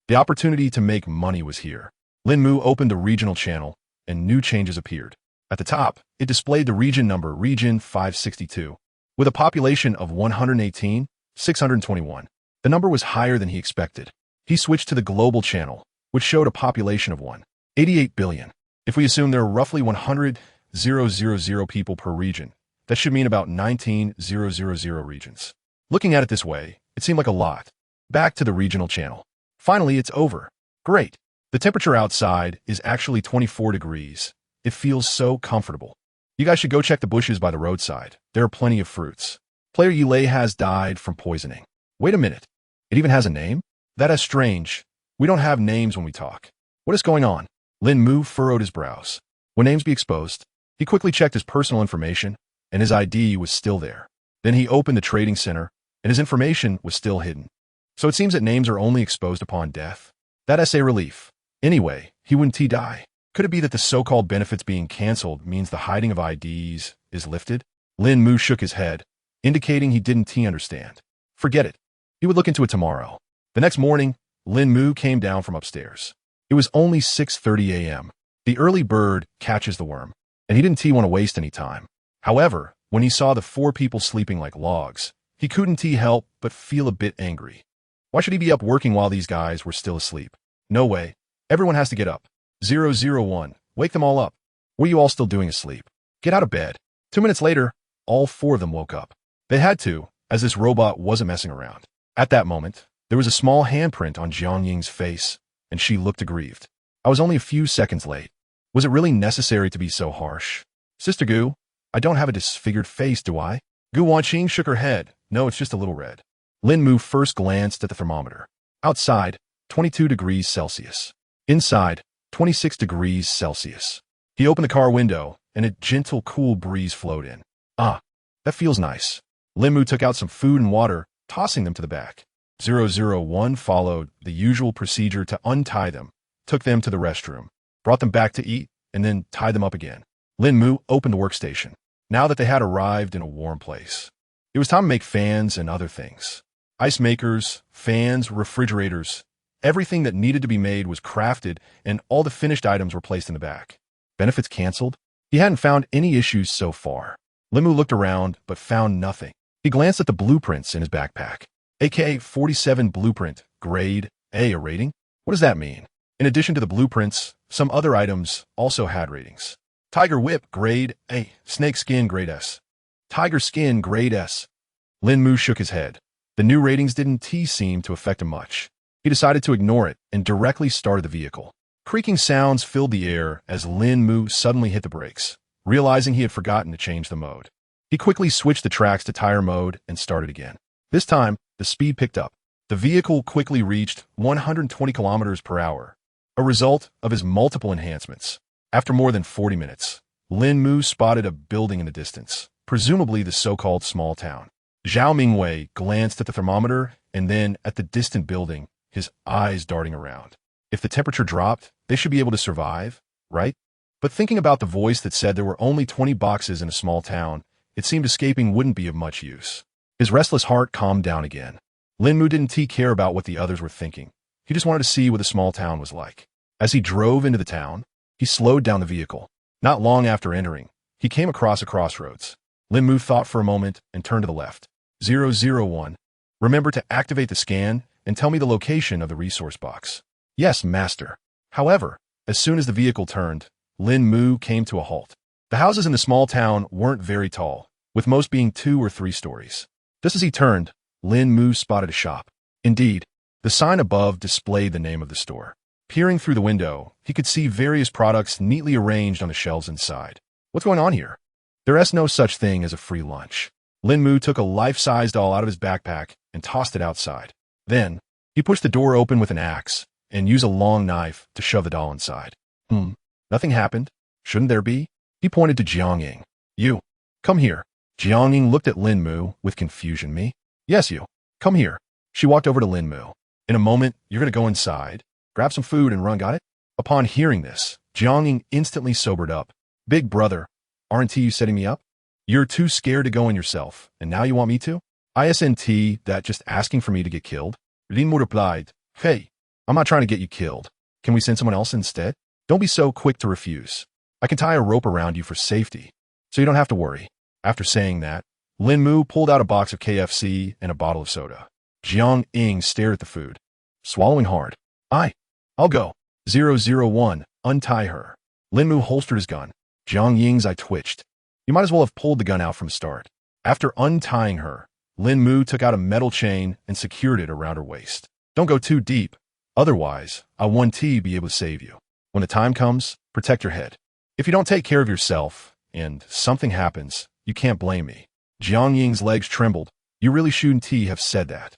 The opportunity to make money was here. Lín Mù opened the regional channel, and new changes appeared. At the top, it displayed the region number, region 562. With a population of 118,621, the number was higher than he expected. He switched to the global channel, which showed a population of 188 billion. If we assume there are roughly 100,000 people per region, that should mean about 19,000 regions. Looking at it this way, it seemed like a lot. Back to the regional channel. Finally, it's over. Great. The temperature outside is actually 24 degrees. It feels so comfortable. You guys should go check the bushes by the roadside. There are plenty of fruits. Player Yulei has died from poisoning. Wait a minute. It even has a name? That is strange. We don't have names when we talk. What is going on? Lín Mù furrowed his brows. Will names be exposed? He quickly checked his personal information, and his ID was still there. Then he opened the trading center, and his information was still hidden. So it seems that names are only exposed upon death. That's a relief. Anyway, he wouldn't die. Could it be that the so-called benefits being cancelled means the hiding of IDs is lifted? Lín Mù shook his head, indicating he didn't understand. Forget it. He would look into it tomorrow. The next morning, Lín Mù came down from upstairs. It was only 6:30 a.m. The early bird catches the worm, and he didn't want to waste any time. However, when he saw the 4 people sleeping like logs, he couldn't help but feel a bit angry. Why should he be up working while these guys were still asleep? No way. Everyone has to get up. 001. Wake them all up. What are you all still doing asleep? Get out of bed. 2 minutes later, all 4 of them woke up. They had to, as this robot wasn't messing around. At that moment, there was a small handprint on Jiang Ying's face, and she looked aggrieved. I was only a few seconds late. Was it really necessary to be so harsh? Sister Gu, I don't have a disfigured face, do I? Gu Wanqing shook her head. No, it's just a little red. Lín Mù first glanced at the thermometer. Outside, 22 degrees Celsius. Inside, 26 degrees Celsius. He opened the car window, and a gentle, cool breeze flowed in. Ah, that feels nice. Lín Mù took out some food and water, tossing them to the back. 001 followed the usual procedure to untie them, took them to the restroom, brought them back to eat, and then tied them up again. Lín Mù opened the workstation. Now that they had arrived in a warm place, it was time to make fans and other things. Ice makers, fans, refrigerators, everything that needed to be made was crafted, and all the finished items were placed in the back. Benefits canceled? He hadn't found any issues so far. Lín Mù looked around, but found nothing. He glanced at the blueprints in his backpack. AK-47 blueprint, grade A rating? What does that mean? In addition to the blueprints, some other items also had ratings. Tiger whip, grade A. Snake skin, grade S. Tiger skin, grade S. Lín Mù shook his head. The new ratings didn't seem to affect him much. He decided to ignore it and directly started the vehicle. Creaking sounds filled the air as Lín Mù suddenly hit the brakes, realizing he had forgotten to change the mode. He quickly switched the tracks to tire mode and started again. This time, the speed picked up. The vehicle quickly reached 120 kilometers per hour, a result of his multiple enhancements. After more than 40 minutes, Lín Mù spotted a building in the distance, presumably the so-called small town. Zhao Mingwei glanced at the thermometer and then at the distant building, his eyes darting around. If the temperature dropped, they should be able to survive, right? But thinking about the voice that said there were only 20 boxes in a small town, it seemed escaping wouldn't be of much use. His restless heart calmed down again. Lín Mù didn't care about what the others were thinking. He just wanted to see what the small town was like. As he drove into the town, he slowed down the vehicle. Not long after entering, he came across a crossroads. Lín Mù thought for a moment and turned to the left. 001. Remember to activate the scan and tell me the location of the resource box. Yes, master. However, as soon as the vehicle turned, Lín Mù came to a halt. The houses in the small town weren't very tall, with most being 2 or 3 stories. Just as he turned, Lín Mù spotted a shop. Indeed, the sign above displayed the name of the store. Peering through the window, he could see various products neatly arranged on the shelves inside. What's going on here? There is no such thing as a free lunch. Lín Mù took a life-size doll out of his backpack and tossed it outside. Then, he pushed the door open with an axe and used a long knife to shove the doll inside. Nothing happened. Shouldn't there be? He pointed to Jiang. You. Come here. Jiang looked at Lín Mù with confusion. Me? Yes, you. Come here. She walked over to Lín Mù. In a moment, you're going to go inside, grab some food and run, got it? Upon hearing this, Jiang instantly sobered up. Big brother, aren't you setting me up? You're too scared to go in yourself, and now you want me to? Isn't that just asking for me to get killed? Lín Mù replied, Hey, I'm not trying to get you killed. Can we send someone else instead? Don't be so quick to refuse. I can tie a rope around you for safety, so you don't have to worry. After saying that, Lín Mù pulled out a box of KFC and a bottle of soda. Jiang stared at the food, swallowing hard. I'll go. 001, untie her. Lín Mù holstered his gun. Jiang's eye twitched. You might as well have pulled the gun out from the start. After untying her, Lín Mù took out a metal chain and secured it around her waist. Don't go too deep, otherwise I won't be able to save you. When the time comes, protect your head. If you don't take care of yourself, and something happens, you can't blame me. Jiang's legs trembled. You really shouldn't have said that.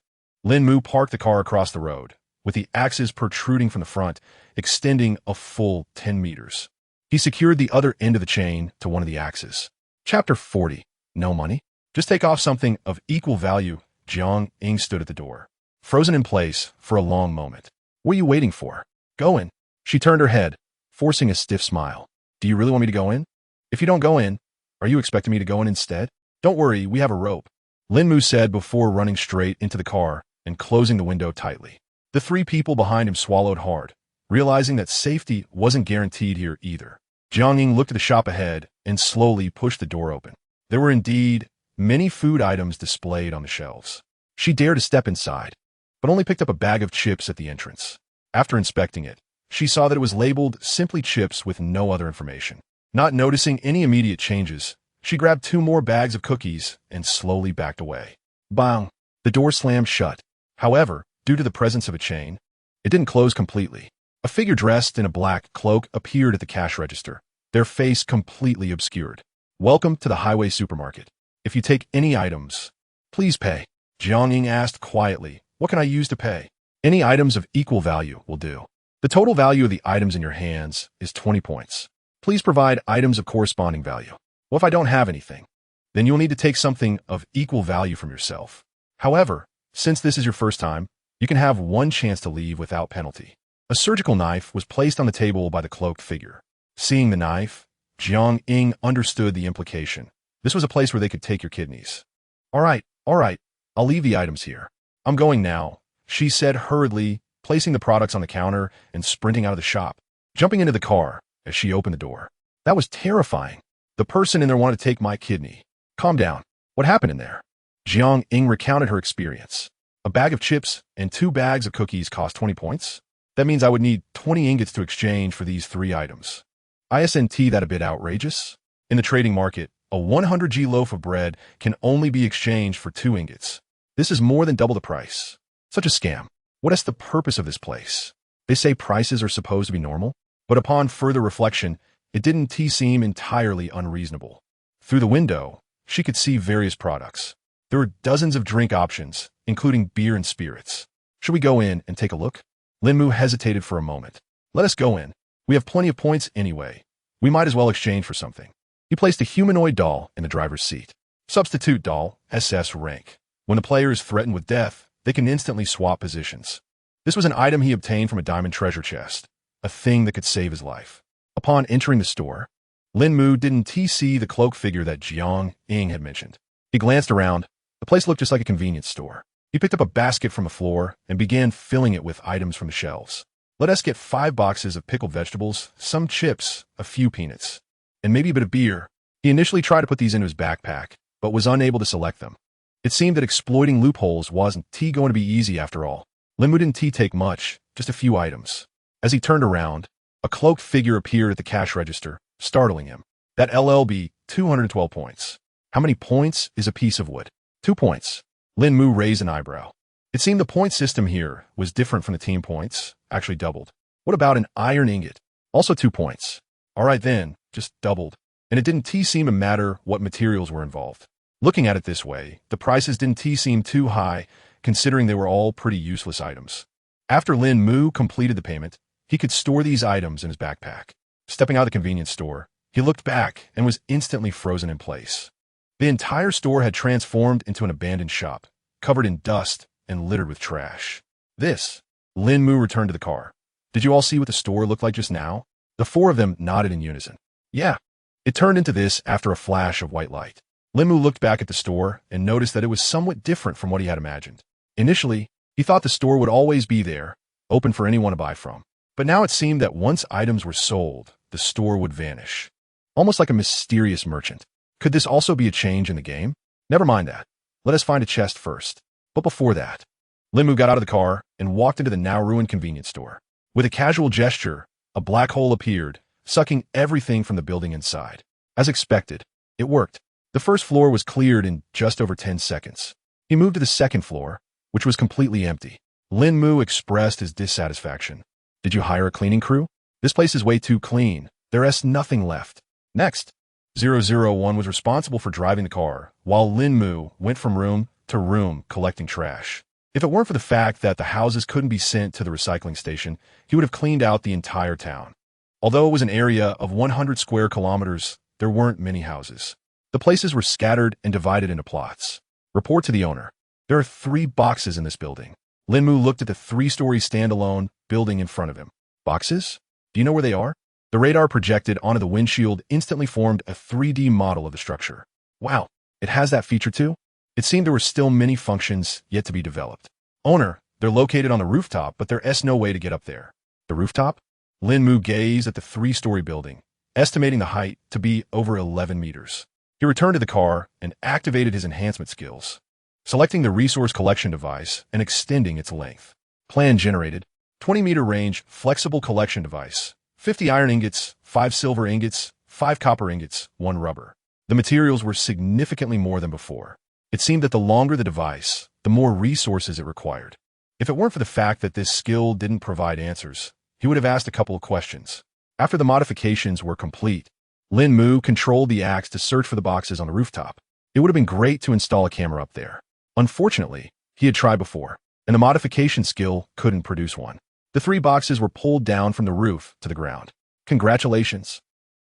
Lín Mù parked the car across the road, with the axes protruding from the front, extending a full 10 meters. He secured the other end of the chain to one of the axes. Chapter 40. No money? Just take off something of equal value. Jiang stood at the door, frozen in place for a long moment. What are you waiting for? Go in. She turned her head, forcing a stiff smile. Do you really want me to go in? If you don't go in, are you expecting me to go in instead? Don't worry, we have a rope, Lín Mù said before running straight into the car and closing the window tightly. The 3 people behind him swallowed hard, realizing that safety wasn't guaranteed here either. Jiang looked at the shop ahead and slowly pushed the door open. There were indeed many food items displayed on the shelves. She dared to step inside, but only picked up a bag of chips at the entrance. After inspecting it, she saw that it was labeled simply chips with no other information. Not noticing any immediate changes, she grabbed 2 more bags of cookies and slowly backed away. Bang! The door slammed shut. However, due to the presence of a chain, it didn't close completely. A figure dressed in a black cloak appeared at the cash register, their face completely obscured. Welcome to the highway supermarket. If you take any items, please pay. Jiang asked quietly, what can I use to pay? Any items of equal value will do. The total value of the items in your hands is 20 points. Please provide items of corresponding value. Well, if I don't have anything, then you'll need to take something of equal value from yourself. However, since this is your first time, you can have 1 chance to leave without penalty. A surgical knife was placed on the table by the cloaked figure. Seeing the knife, Jiang understood the implication. This was a place where they could take your kidneys. All right, I'll leave the items here. I'm going now, she said hurriedly, placing the products on the counter and sprinting out of the shop, jumping into the car as she opened the door. That was terrifying. The person in there wanted to take my kidney. Calm down. What happened in there? Jiang recounted her experience. A bag of chips and 2 bags of cookies cost 20 points. That means I would need 20 ingots to exchange for these 3 items. Isn't that a bit outrageous? In the trading market, a 100g loaf of bread can only be exchanged for 2 ingots. This is more than double the price. Such a scam. What is the purpose of this place? They say prices are supposed to be normal, but upon further reflection, it didn't seem entirely unreasonable. Through the window, she could see various products. There were dozens of drink options, including beer and spirits. Should we go in and take a look? Lín Mù hesitated for a moment. Let us go in. We have plenty of points anyway. We might as well exchange for something. He placed a humanoid doll in the driver's seat. Substitute doll, SS rank. When the player is threatened with death, they can instantly swap positions. This was an item he obtained from a diamond treasure chest, a thing that could save his life. Upon entering the store, Lín Mù didn't see the cloaked figure that Jiang had mentioned. He glanced around. The place looked just like a convenience store. He picked up a basket from the floor and began filling it with items from the shelves. Let us get 5 boxes of pickled vegetables, some chips, a few peanuts, and maybe a bit of beer. He initially tried to put these into his backpack, but was unable to select them. It seemed that exploiting loopholes wasn't going to be easy after all. Lín Mù didn't take much, just a few items. As he turned around, A cloaked figure appeared at the cash register, startling him. That LLB, 212 points. How many points is a piece of wood? 2 points. Lín Mù raised an eyebrow. It seemed the point system here was different from the team points, actually doubled. What about an iron ingot? Also 2 points. All right then, just doubled. And it didn't seem to matter what materials were involved. Looking at it this way, the prices didn't seem too high, considering they were all pretty useless items. After Lín Mù completed the payment, he could store these items in his backpack. Stepping out of the convenience store, he looked back and was instantly frozen in place. The entire store had transformed into an abandoned shop, covered in dust and littered with trash. Lín Mù returned to the car. Did you all see what the store looked like just now? The four of them nodded in unison. Yeah. It turned into this after a flash of white light. Lín Mù looked back at the store and noticed that it was somewhat different from what he had imagined. Initially, he thought the store would always be there, open for anyone to buy from. But now it seemed that once items were sold, the store would vanish. Almost like a mysterious merchant. Could this also be a change in the game? Never mind that. Let us find a chest first. But before that, Lín Mù got out of the car and walked into the now-ruined convenience store. With a casual gesture, a black hole appeared, sucking everything from the building inside. As expected, it worked. The first floor was cleared in just over 10 seconds. He moved to the second floor, which was completely empty. Lín Mù expressed his dissatisfaction. Did you hire a cleaning crew? This place is way too clean. There's nothing left. Next, 001 was responsible for driving the car, while Lín Mù went from room to room collecting trash. If it weren't for the fact that the houses couldn't be sent to the recycling station, he would have cleaned out the entire town. Although it was an area of 100 square kilometers, there weren't many houses. The places were scattered and divided into plots. Report to the owner. There are 3 boxes in this building. Lín Mù looked at the 3-story standalone building in front of him. Boxes? Do you know where they are? The radar projected onto the windshield instantly formed a 3D model of the structure. Wow, it has that feature too? It seemed there were still many functions yet to be developed. Owner, they're located on the rooftop, but there's no way to get up there. The rooftop? Lín Mù gazed at the 3-story building, estimating the height to be over 11 meters. He returned to the car and activated his enhancement skills, selecting the resource collection device and extending its length. Plan generated. 20-meter range flexible collection device. 50 iron ingots, 5 silver ingots, 5 copper ingots, 1 rubber. The materials were significantly more than before. It seemed that the longer the device, the more resources it required. If it weren't for the fact that this skill didn't provide answers, he would have asked a couple of questions. After the modifications were complete, Lín Mù controlled the axe to search for the boxes on the rooftop. It would have been great to install a camera up there. Unfortunately, he had tried before, and the modification skill couldn't produce one. The 3 boxes were pulled down from the roof to the ground. Congratulations.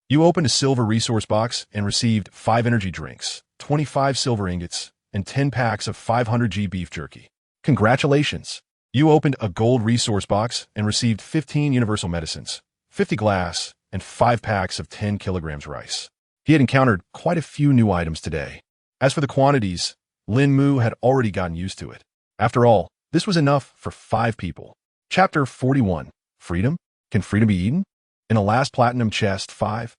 You opened a silver resource box and received 5 energy drinks, 25 silver ingots, and 10 packs of 500g beef jerky. Congratulations. You opened a gold resource box and received 15 universal medicines, 50 glass, and 5 packs of 10 kilograms rice. He had encountered quite a few new items today. As for the quantities, Lín Mù had already gotten used to it. After all, this was enough for 5 people. Chapter 41. Freedom? Can freedom be eaten? In a last platinum chest, 5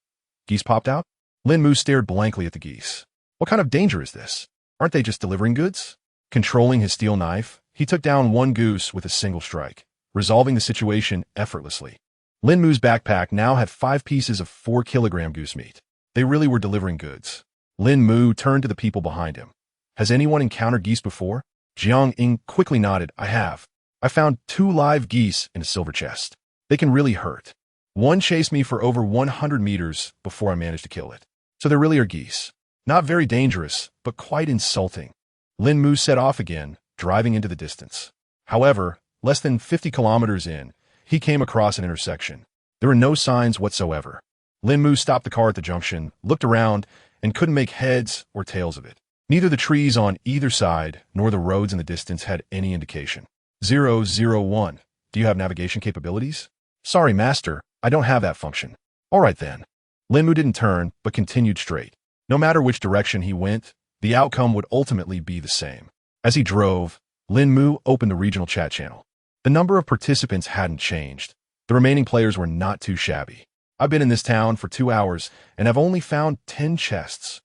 geese popped out. Lín Mù stared blankly at the geese. What kind of danger is this? Aren't they just delivering goods? Controlling his steel knife, he took down 1 goose with a single strike, resolving the situation effortlessly. Lín Mu's backpack now had 5 pieces of 4-kilogram goose meat. They really were delivering goods. Lín Mù turned to the people behind him. Has anyone encountered geese before? Jiang Ying quickly nodded. I have. I found 2 live geese in a silver chest. They can really hurt. One chased me for over 100 meters before I managed to kill it. So there really are geese. Not very dangerous, but quite insulting. Lín Mù set off again, driving into the distance. However, less than 50 kilometers in, he came across an intersection. There were no signs whatsoever. Lín Mù stopped the car at the junction, looked around, and couldn't make heads or tails of it. Neither the trees on either side nor the roads in the distance had any indication. 001. Do you have navigation capabilities? Sorry, master, I don't have that function. All right then. Lín Mù didn't turn, but continued straight. No matter which direction he went, the outcome would ultimately be the same. As he drove, Lín Mù opened the regional chat channel. The number of participants hadn't changed. The remaining players were not too shabby. I've been in this town for 2 hours and have only found 10 chests.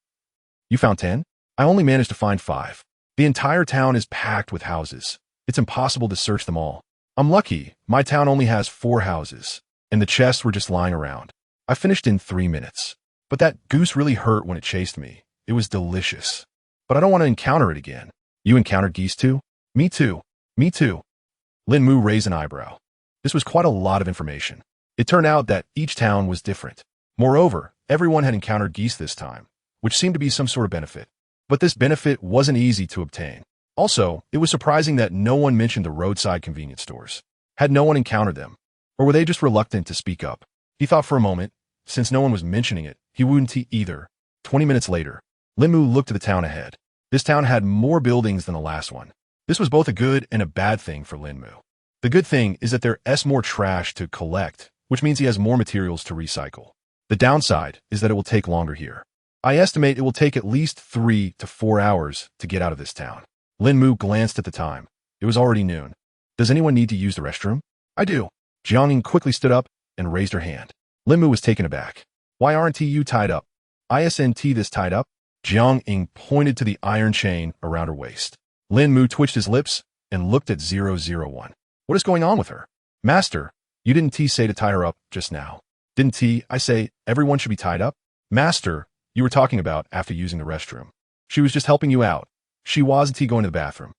You found 10? I only managed to find 5. The entire town is packed with houses. It's impossible to search them all. I'm lucky, my town only has 4 houses. and the chests were just lying around. I finished in 3 minutes. But that goose really hurt when it chased me. It was delicious. But I don't want to encounter it again. You encountered geese too? Me too. Me too. Lín Mù raised an eyebrow. This was quite a lot of information. It turned out that each town was different. Moreover, everyone had encountered geese this time, which seemed to be some sort of benefit. But this benefit wasn't easy to obtain. Also, it was surprising that no one mentioned the roadside convenience stores. Had no one encountered them? Or were they just reluctant to speak up? He thought for a moment. Since no one was mentioning it, he wouldn't either. 20 minutes later, Lín Mù looked to the town ahead. This town had more buildings than the last one. This was both a good and a bad thing for Lín Mù. The good thing is that there's more trash to collect, which means he has more materials to recycle. The downside is that it will take longer here. I estimate it will take at least 3 to 4 hours to get out of this town. Lín Mù glanced at the time. It was already noon. Does anyone need to use the restroom? I do. Jiang quickly stood up and raised her hand. Lín Mù was taken aback. Why aren't you tied up? Isn't this tied up? Jiang pointed to the iron chain around her waist. Lín Mù twitched his lips and looked at 001. What is going on with her? Master, you didn't say to tie her up just now. Didn't I say everyone should be tied up? Master, you were talking about after using the restroom. She was just helping you out. She wasn't going to the bathroom.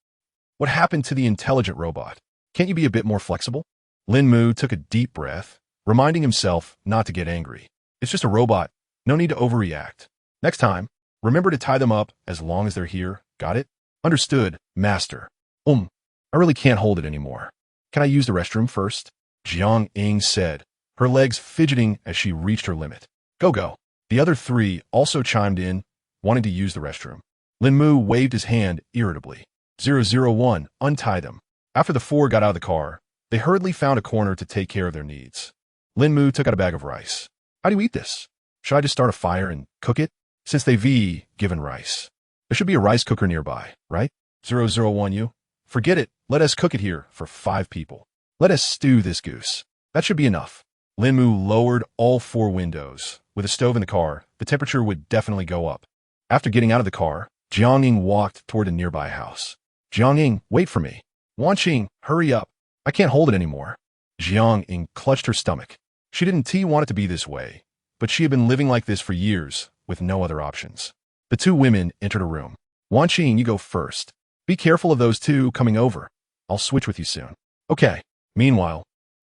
What happened to the intelligent robot? Can't you be a bit more flexible? Lín Mù took a deep breath, reminding himself not to get angry. It's just a robot. No need to overreact. Next time, remember to tie them up as long as they're here. Got it? Understood, Master. I really can't hold it anymore. Can I use the restroom first? Jiang said, her legs fidgeting as she reached her limit. Go. The other 3 also chimed in, wanting to use the restroom. Lín Mù waved his hand irritably. 001, untie them. After the 4 got out of the car, they hurriedly found a corner to take care of their needs. Lín Mù took out a bag of rice. How do you eat this? Should I just start a fire and cook it? Since they've given rice. There should be a rice cooker nearby, right? 001 you? Forget it. Let us cook it here for 5 people. Let us stew this goose. That should be enough. Lín Mù lowered all 4 windows. With a stove in the car, the temperature would definitely go up. After getting out of the car, Jiang walked toward a nearby house. Jiang, wait for me. Wanqing, hurry up. I can't hold it anymore. Jiang clutched her stomach. She didn't want it to be this way, but she had been living like this for years, with no other options. The 2 women entered a room. Wanqing, you go first. Be careful of those 2 coming over. I'll switch with you soon. Okay. Meanwhile,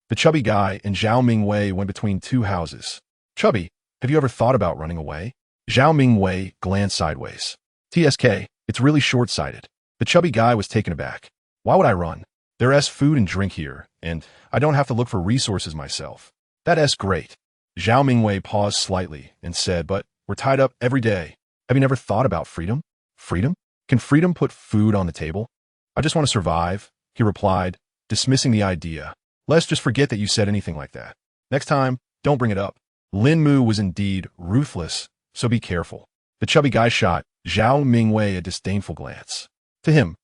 the chubby guy and Zhao Mingwei went between 2 houses. Chubby, have you ever thought about running away? Zhao Mingwei glanced sideways. TSK, it's really short-sighted. The chubby guy was taken aback. Why would I run? There's food and drink here, and I don't have to look for resources myself. That's great. Zhao Mingwei paused slightly and said, but we're tied up every day. Have you never thought about freedom? Freedom? Can freedom put food on the table? I just want to survive, he replied, dismissing the idea. Let's just forget that you said anything like that. Next time, don't bring it up. Lín Mù was indeed ruthless, so be careful. The chubby guy shot Zhao Mingwei a disdainful glance. To him,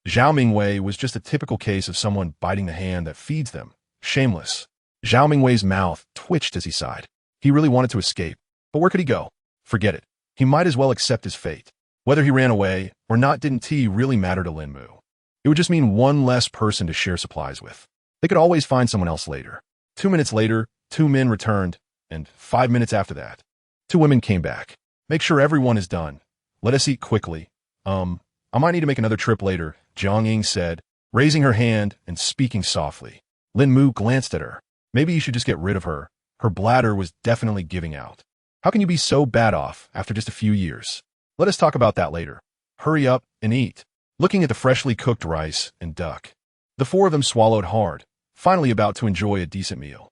Zhao Mingwei was just a typical case of someone biting the hand that feeds them. Shameless. Zhao Mingwei's mouth twitched as he sighed. He really wanted to escape, but where could he go? Forget it. He might as well accept his fate. Whether he ran away or not didn't really matter to Lín Mù. It would just mean one less person to share supplies with. They could always find someone else later. 2 minutes later, 2 men returned, and 5 minutes after that, 2 women came back. Make sure everyone is done. Let us eat quickly. I might need to make another trip later, Jiang said, raising her hand and speaking softly. Lín Mù glanced at her. Maybe you should just get rid of her. Her bladder was definitely giving out. How can you be so bad off after just a few years? Let us talk about that later. Hurry up and eat. Looking at the freshly cooked rice and duck. The 4 of them swallowed hard, finally about to enjoy a decent meal.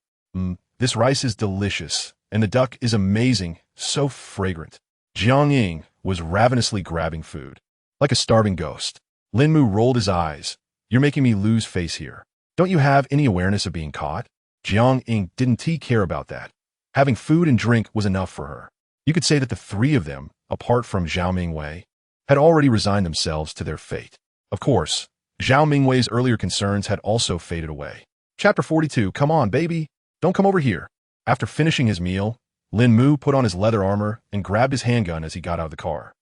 This rice is delicious, and the duck is amazing, so fragrant. Jiang was ravenously grabbing food. Like a starving ghost. Lín Mù rolled his eyes. You're making me lose face here. Don't you have any awareness of being caught? Jiang didn't care about that. Having food and drink was enough for her. You could say that the 3 of them, apart from Zhao Mingwei, had already resigned themselves to their fate. Of course, Zhao Mingwei's earlier concerns had also faded away. Chapter 42, come on, baby. Don't come over here. After finishing his meal, Lín Mù put on his leather armor and grabbed his handgun as he got out of the car.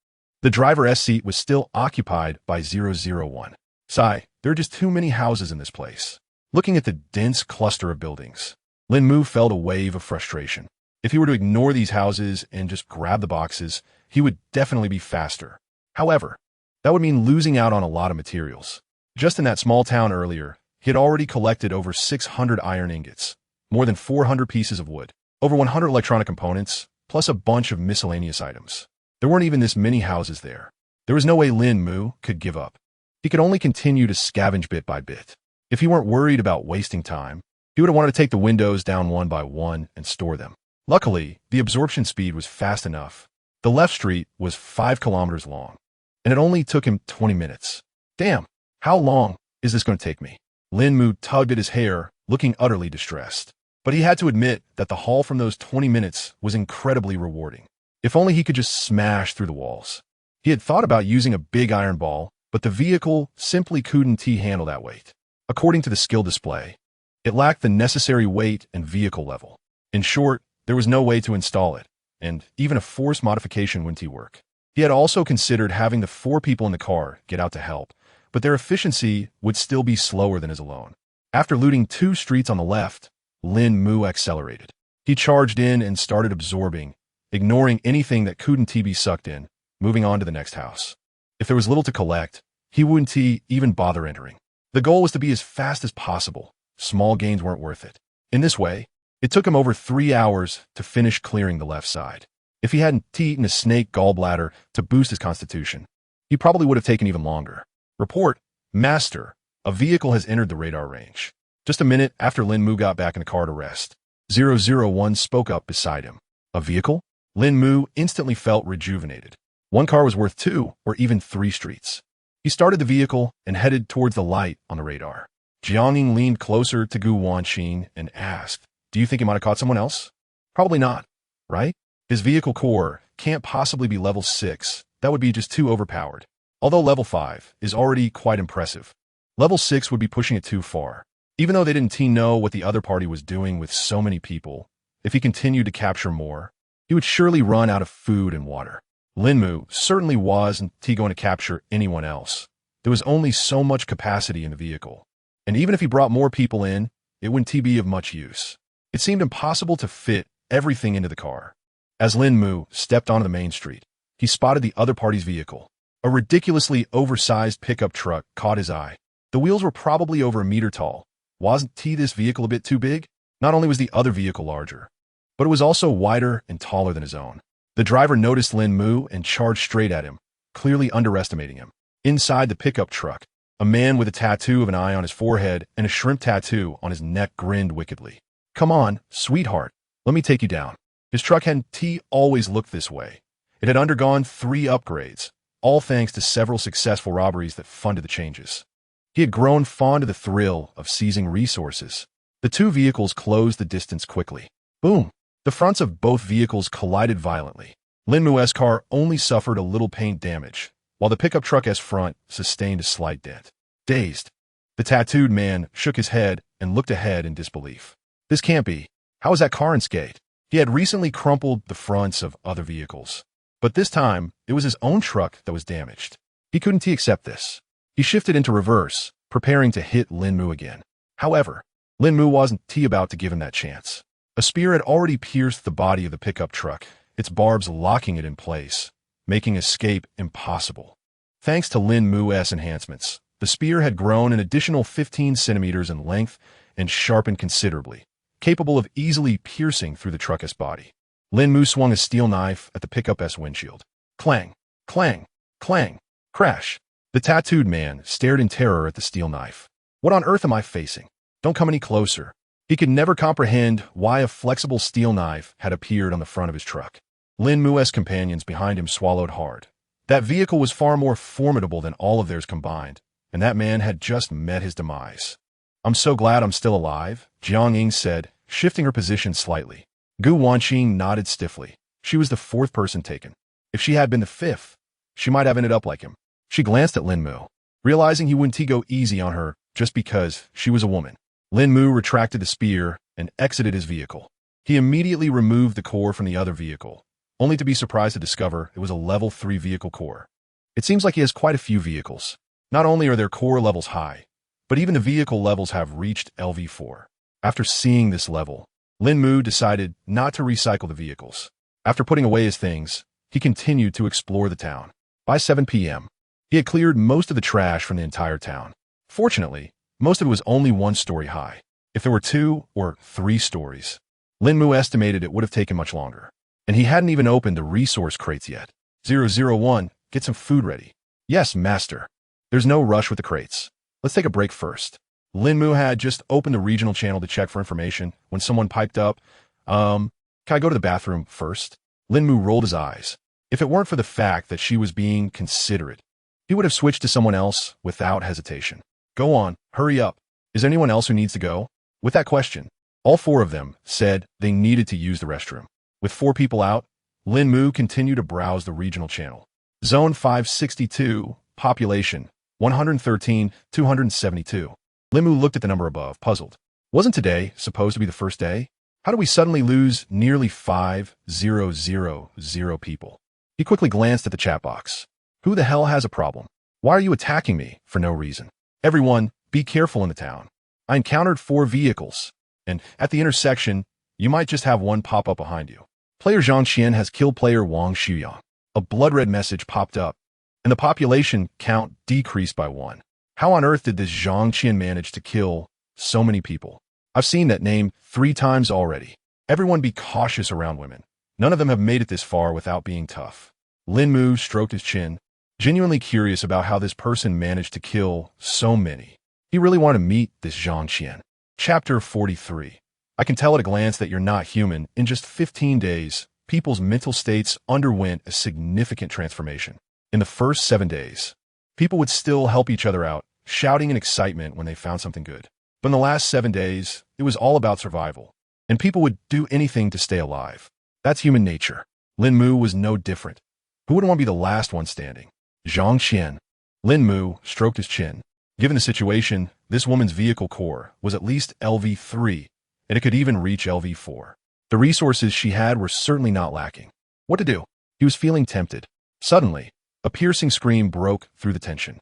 The driver's seat was still occupied by 001. Sigh, there are just too many houses in this place. Looking at the dense cluster of buildings, Lín Mù felt a wave of frustration. If he were to ignore these houses and just grab the boxes, he would definitely be faster. However, that would mean losing out on a lot of materials. Just in that small town earlier, he had already collected over 600 iron ingots, more than 400 pieces of wood, over 100 electronic components, plus a bunch of miscellaneous items. There weren't even this many houses there. There was no way Lín Mù could give up. He could only continue to scavenge bit by bit. If he weren't worried about wasting time, he would have wanted to take the windows down one by one and store them. Luckily, the absorption speed was fast enough. The left street was 5 kilometers long, and it only took him 20 minutes. Damn, how long is this going to take me? Lín Mù tugged at his hair, looking utterly distressed. But he had to admit that the haul from those 20 minutes was incredibly rewarding. If only he could just smash through the walls. He had thought about using a big iron ball, but the vehicle simply couldn't handle that weight. According to the skill display, it lacked the necessary weight and vehicle level. In short, there was no way to install it, and even a force modification wouldn't work. He had also considered having the 4 people in the car get out to help, but their efficiency would still be slower than his alone. After looting 2 streets on the left, Lín Mù accelerated. He charged in and started absorbing, ignoring anything that couldn't be sucked in, moving on to the next house. If there was little to collect, he wouldn't even bother entering. The goal was to be as fast as possible. Small gains weren't worth it. In this way, it took him over 3 hours to finish clearing the left side. If he hadn't eaten a snake gallbladder to boost his constitution, he probably would have taken even longer. Report, Master, a vehicle has entered the radar range. Just a minute after Lín Mù got back in the car to rest, 001 spoke up beside him. A vehicle? Lín Mù instantly felt rejuvenated. 1 car was worth 2 or even 3 streets. He started the vehicle and headed towards the light on the radar. Jiangning leaned closer to Gu Wanqing and asked, "Do you think he might have caught someone else?" "Probably not, right? His vehicle core can't possibly be level 6. That would be just too overpowered. Although level 5 is already quite impressive. Level 6 would be pushing it too far. Even though they didn't know what the other party was doing with so many people, if he continued to capture more, he would surely run out of food and water. Lín Mù certainly wasn't going to capture anyone else. There was only so much capacity in the vehicle. And even if he brought more people in, it wouldn't be of much use. It seemed impossible to fit everything into the car. As Lín Mù stepped onto the main street, he spotted the other party's vehicle. A ridiculously oversized pickup truck caught his eye. The wheels were probably over a meter tall. Wasn't this vehicle a bit too big? Not only was the other vehicle larger, but it was also wider and taller than his own. The driver noticed Lín Mù and charged straight at him, clearly underestimating him. Inside the pickup truck, a man with a tattoo of an eye on his forehead and a shrimp tattoo on his neck grinned wickedly. "Come on, sweetheart, let me take you down." His truck hadn't always looked this way. It had undergone 3 upgrades, all thanks to several successful robberies that funded the changes. He had grown fond of the thrill of seizing resources. The 2 vehicles closed the distance quickly. Boom! The fronts of both vehicles collided violently. Lín Mù's car only suffered a little paint damage, while the pickup truck's front sustained a slight dent. Dazed, the tattooed man shook his head and looked ahead in disbelief. This can't be. How is that car unscathed? He had recently crumpled the fronts of other vehicles, but this time it was his own truck that was damaged. He couldn't accept this. He shifted into reverse, preparing to hit Lín Mù again. However, Lín Mù wasn't about to give him that chance. A spear had already pierced the body of the pickup truck, its barbs locking it in place, making escape impossible. Thanks to Lín Mù's enhancements, the spear had grown an additional 15 centimeters in length and sharpened considerably, capable of easily piercing through the truck's body. Lín Mù swung a steel knife at the pickup's windshield. Clang, clang, clang, crash. The tattooed man stared in terror at the steel knife. What on earth am I facing? Don't come any closer. He could never comprehend why a flexible steel knife had appeared on the front of his truck. Lín Mù's companions behind him swallowed hard. That vehicle was far more formidable than all of theirs combined, and that man had just met his demise. "I'm so glad I'm still alive," Jiang Ying said, shifting her position slightly. Gu Wanqing nodded stiffly. She was the 4th person taken. If she had been the 5th, she might have ended up like him. She glanced at Lín Mù, realizing he wouldn't go easy on her just because she was a woman. Lín Mù retracted the spear and exited his vehicle. He immediately removed the core from the other vehicle, only to be surprised to discover it was a level 3 vehicle core. It seems like he has quite a few vehicles. Not only are their core levels high, but even the vehicle levels have reached LV4. After seeing this level, Lín Mù decided not to recycle the vehicles. After putting away his things, he continued to explore the town. By 7 p.m., he had cleared most of the trash from the entire town. Fortunately, most of it was only 1 story high. If there were 2 or 3 stories, Lín Mù estimated it would have taken much longer. And he hadn't even opened the resource crates yet. 001, get some food ready. Yes, master. There's no rush with the crates. Let's take a break first. Lín Mù had just opened the regional channel to check for information when someone piped up, can I go to the bathroom first? Lín Mù rolled his eyes. If it weren't for the fact that she was being considerate, he would have switched to someone else without hesitation. Go on, hurry up. Is there anyone else who needs to go? With that question, all 4 of them said they needed to use the restroom. With 4 people out, Lín Mù continued to browse the regional channel. Zone 562, population 113,272. Lín Mù looked at the number above, puzzled. Wasn't today supposed to be the first day? How do we suddenly lose nearly 5,000 people? He quickly glanced at the chat box. Who the hell has a problem? Why are you attacking me for no reason? Everyone, be careful in the town. I encountered 4 vehicles, and at the intersection, you might just have one pop up behind you. Player Zhang Qian has killed player Wang Xuyang. A blood-red message popped up, and the population count decreased by 1. How on earth did this Zhang Qian manage to kill so many people? I've seen that name 3 times already. Everyone be cautious around women. None of them have made it this far without being tough. Lín Mù stroked his chin, genuinely curious about how this person managed to kill so many. He really wanted to meet this Zhang Qian. Chapter 43. I can tell at a glance that you're not human. In just 15 days, people's mental states underwent a significant transformation. In the first 7 days, people would still help each other out, shouting in excitement when they found something good. But in the last 7 days, it was all about survival, and people would do anything to stay alive. That's human nature. Lín Mù was no different. Who wouldn't want to be the last one standing? Zhang Qian. Lín Mù stroked his chin. Given the situation, this woman's vehicle core was at least LV3, and it could even reach LV4. The resources she had were certainly not lacking. What to do? He was feeling tempted. Suddenly, a piercing scream broke through the tension.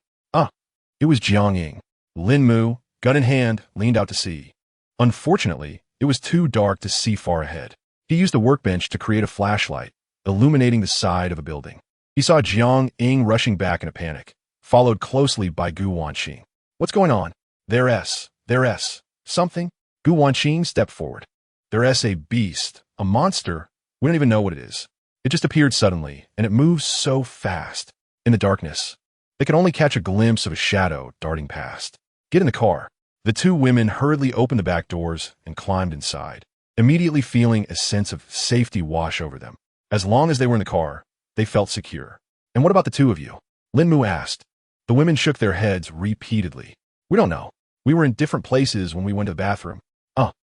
It was Jiang Ying. Lín Mù, gun in hand, leaned out to sea. Unfortunately, it was too dark to see far ahead. He used a workbench to create a flashlight, illuminating the side of a building. He saw Jiang Ying rushing back in a panic, followed closely by Gu Wanqing. What's going on? There's something? Gu Wanqing stepped forward. There's a beast, a monster. We don't even know what it is. It just appeared suddenly, and it moves so fast. In the darkness, they could only catch a glimpse of a shadow darting past. Get in the car. The 2 women hurriedly opened the back doors and climbed inside, immediately feeling a sense of safety wash over them. As long as they were in the car, they felt secure. And what about the 2 of you? Lín Mù asked. The women shook their heads repeatedly. We don't know. We were in different places when we went to the bathroom.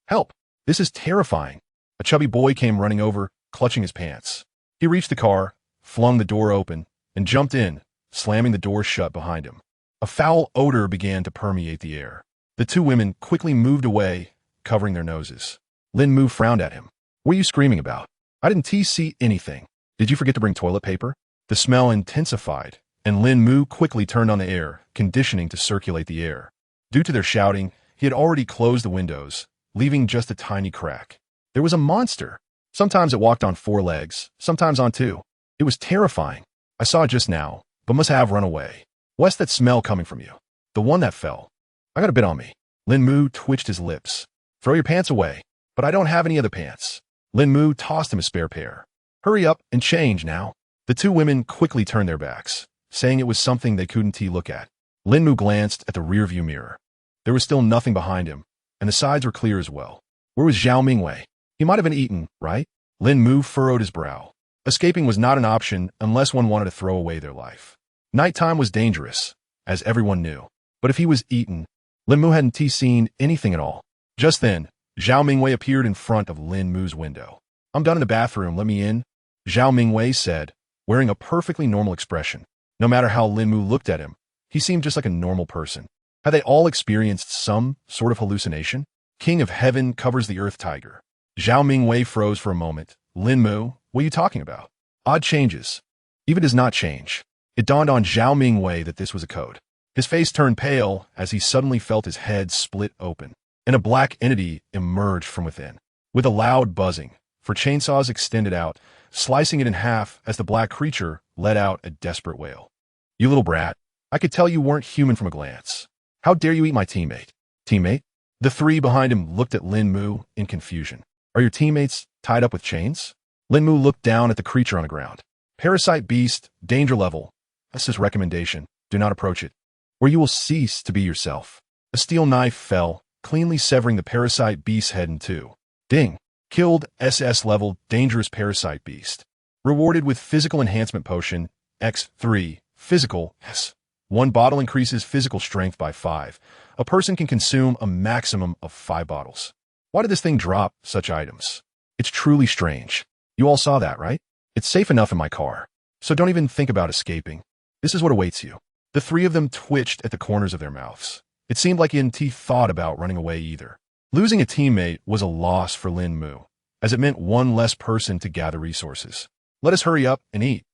Help. This is terrifying. A chubby boy came running over, clutching his pants. He reached the car, flung the door open, and jumped in, slamming the door shut behind him. A foul odor began to permeate the air. The 2 women quickly moved away, covering their noses. Lín Mù frowned at him. What are you screaming about? I didn't see anything. Did you forget to bring toilet paper? The smell intensified, and Lín Mù quickly turned on the air conditioning to circulate the air. Due to their shouting, he had already closed the windows, leaving just a tiny crack. There was a monster. Sometimes it walked on 4 legs, sometimes on 2. It was terrifying. I saw it just now, but must have run away. What's that smell coming from you? The one that fell. I got a bit on me. Lín Mù twitched his lips. Throw your pants away. But I don't have any other pants. Lín Mù tossed him a spare pair. Hurry up and change now. The 2 women quickly turned their backs, saying it was something they couldn't look at. Lín Mù glanced at the rearview mirror. There was still nothing behind him, and the sides were clear as well. Where was Zhao Mingwei? He might have been eaten, right? Lín Mù furrowed his brow. Escaping was not an option unless one wanted to throw away their life. Nighttime was dangerous, as everyone knew. But if he was eaten, Lín Mù hadn't seen anything at all. Just then, Zhao Mingwei appeared in front of Lín Mu's window. I'm done in the bathroom, let me in, Zhao Mingwei said, wearing a perfectly normal expression. No matter how Lín Mù looked at him, he seemed just like a normal person. Had they all experienced some sort of hallucination? King of Heaven covers the Earth Tiger. Zhao Mingwei froze for a moment. Lín Mù, what are you talking about? Odd changes. Even does not change. It dawned on Zhao Mingwei that this was a code. His face turned pale as he suddenly felt his head split open, and a black entity emerged from within. with a loud buzzing, for chainsaws extended out, slicing it in half as the black creature let out a desperate wail. "You little brat, I could tell you weren't human from a glance. How dare you eat my teammate?" "Teammate?" The three behind him looked at Lín Mù in confusion. "Are your teammates tied up with chains?" Lín Mù looked down at the creature on the ground. "Parasite beast, danger level. SSS recommendation. Do not approach it, or you will cease to be yourself." A steel knife fell, cleanly severing the parasite beast's head in two. Ding. Killed SS level dangerous parasite beast. Rewarded with physical enhancement potion, X3, physical, S. 1 bottle increases physical strength by 5. A person can consume a maximum of 5 bottles. Why did this thing drop such items? It's truly strange. You all saw that, right? It's safe enough in my car, so don't even think about escaping. This is what awaits you. The three of them twitched at the corners of their mouths. It seemed like E&T thought about running away either. Losing a teammate was a loss for Lín Mù, as it meant one less person to gather resources. "Let us hurry up and eat."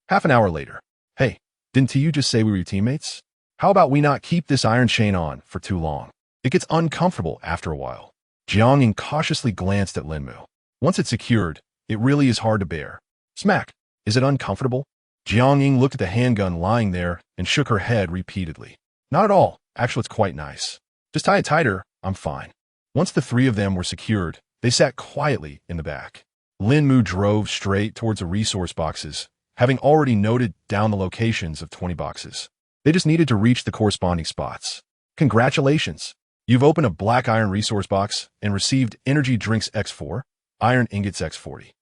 Half an hour later. "Hey, didn't you just say we were your teammates? How about we not keep this iron chain on for too long? It gets uncomfortable after a while." Jiang cautiously glanced at Lín Mù. "Once it's secured, it really is hard to bear." Smack. "Is it uncomfortable?" Jiang looked at the handgun lying there and shook her head repeatedly. "Not at all. Actually, it's quite nice. Just tie it tighter. I'm fine." Once the three of them were secured, they sat quietly in the back. Lín Mù drove straight towards the resource boxes, having already noted down the locations of 20 boxes. They just needed to reach the corresponding spots. "Congratulations! You've opened a black iron resource box and received energy drinks X4, iron ingots X40.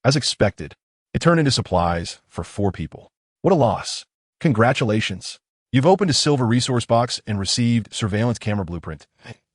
As expected, it turned into supplies for 4 people. What a loss. Congratulations! You've opened a silver resource box and received surveillance camera blueprint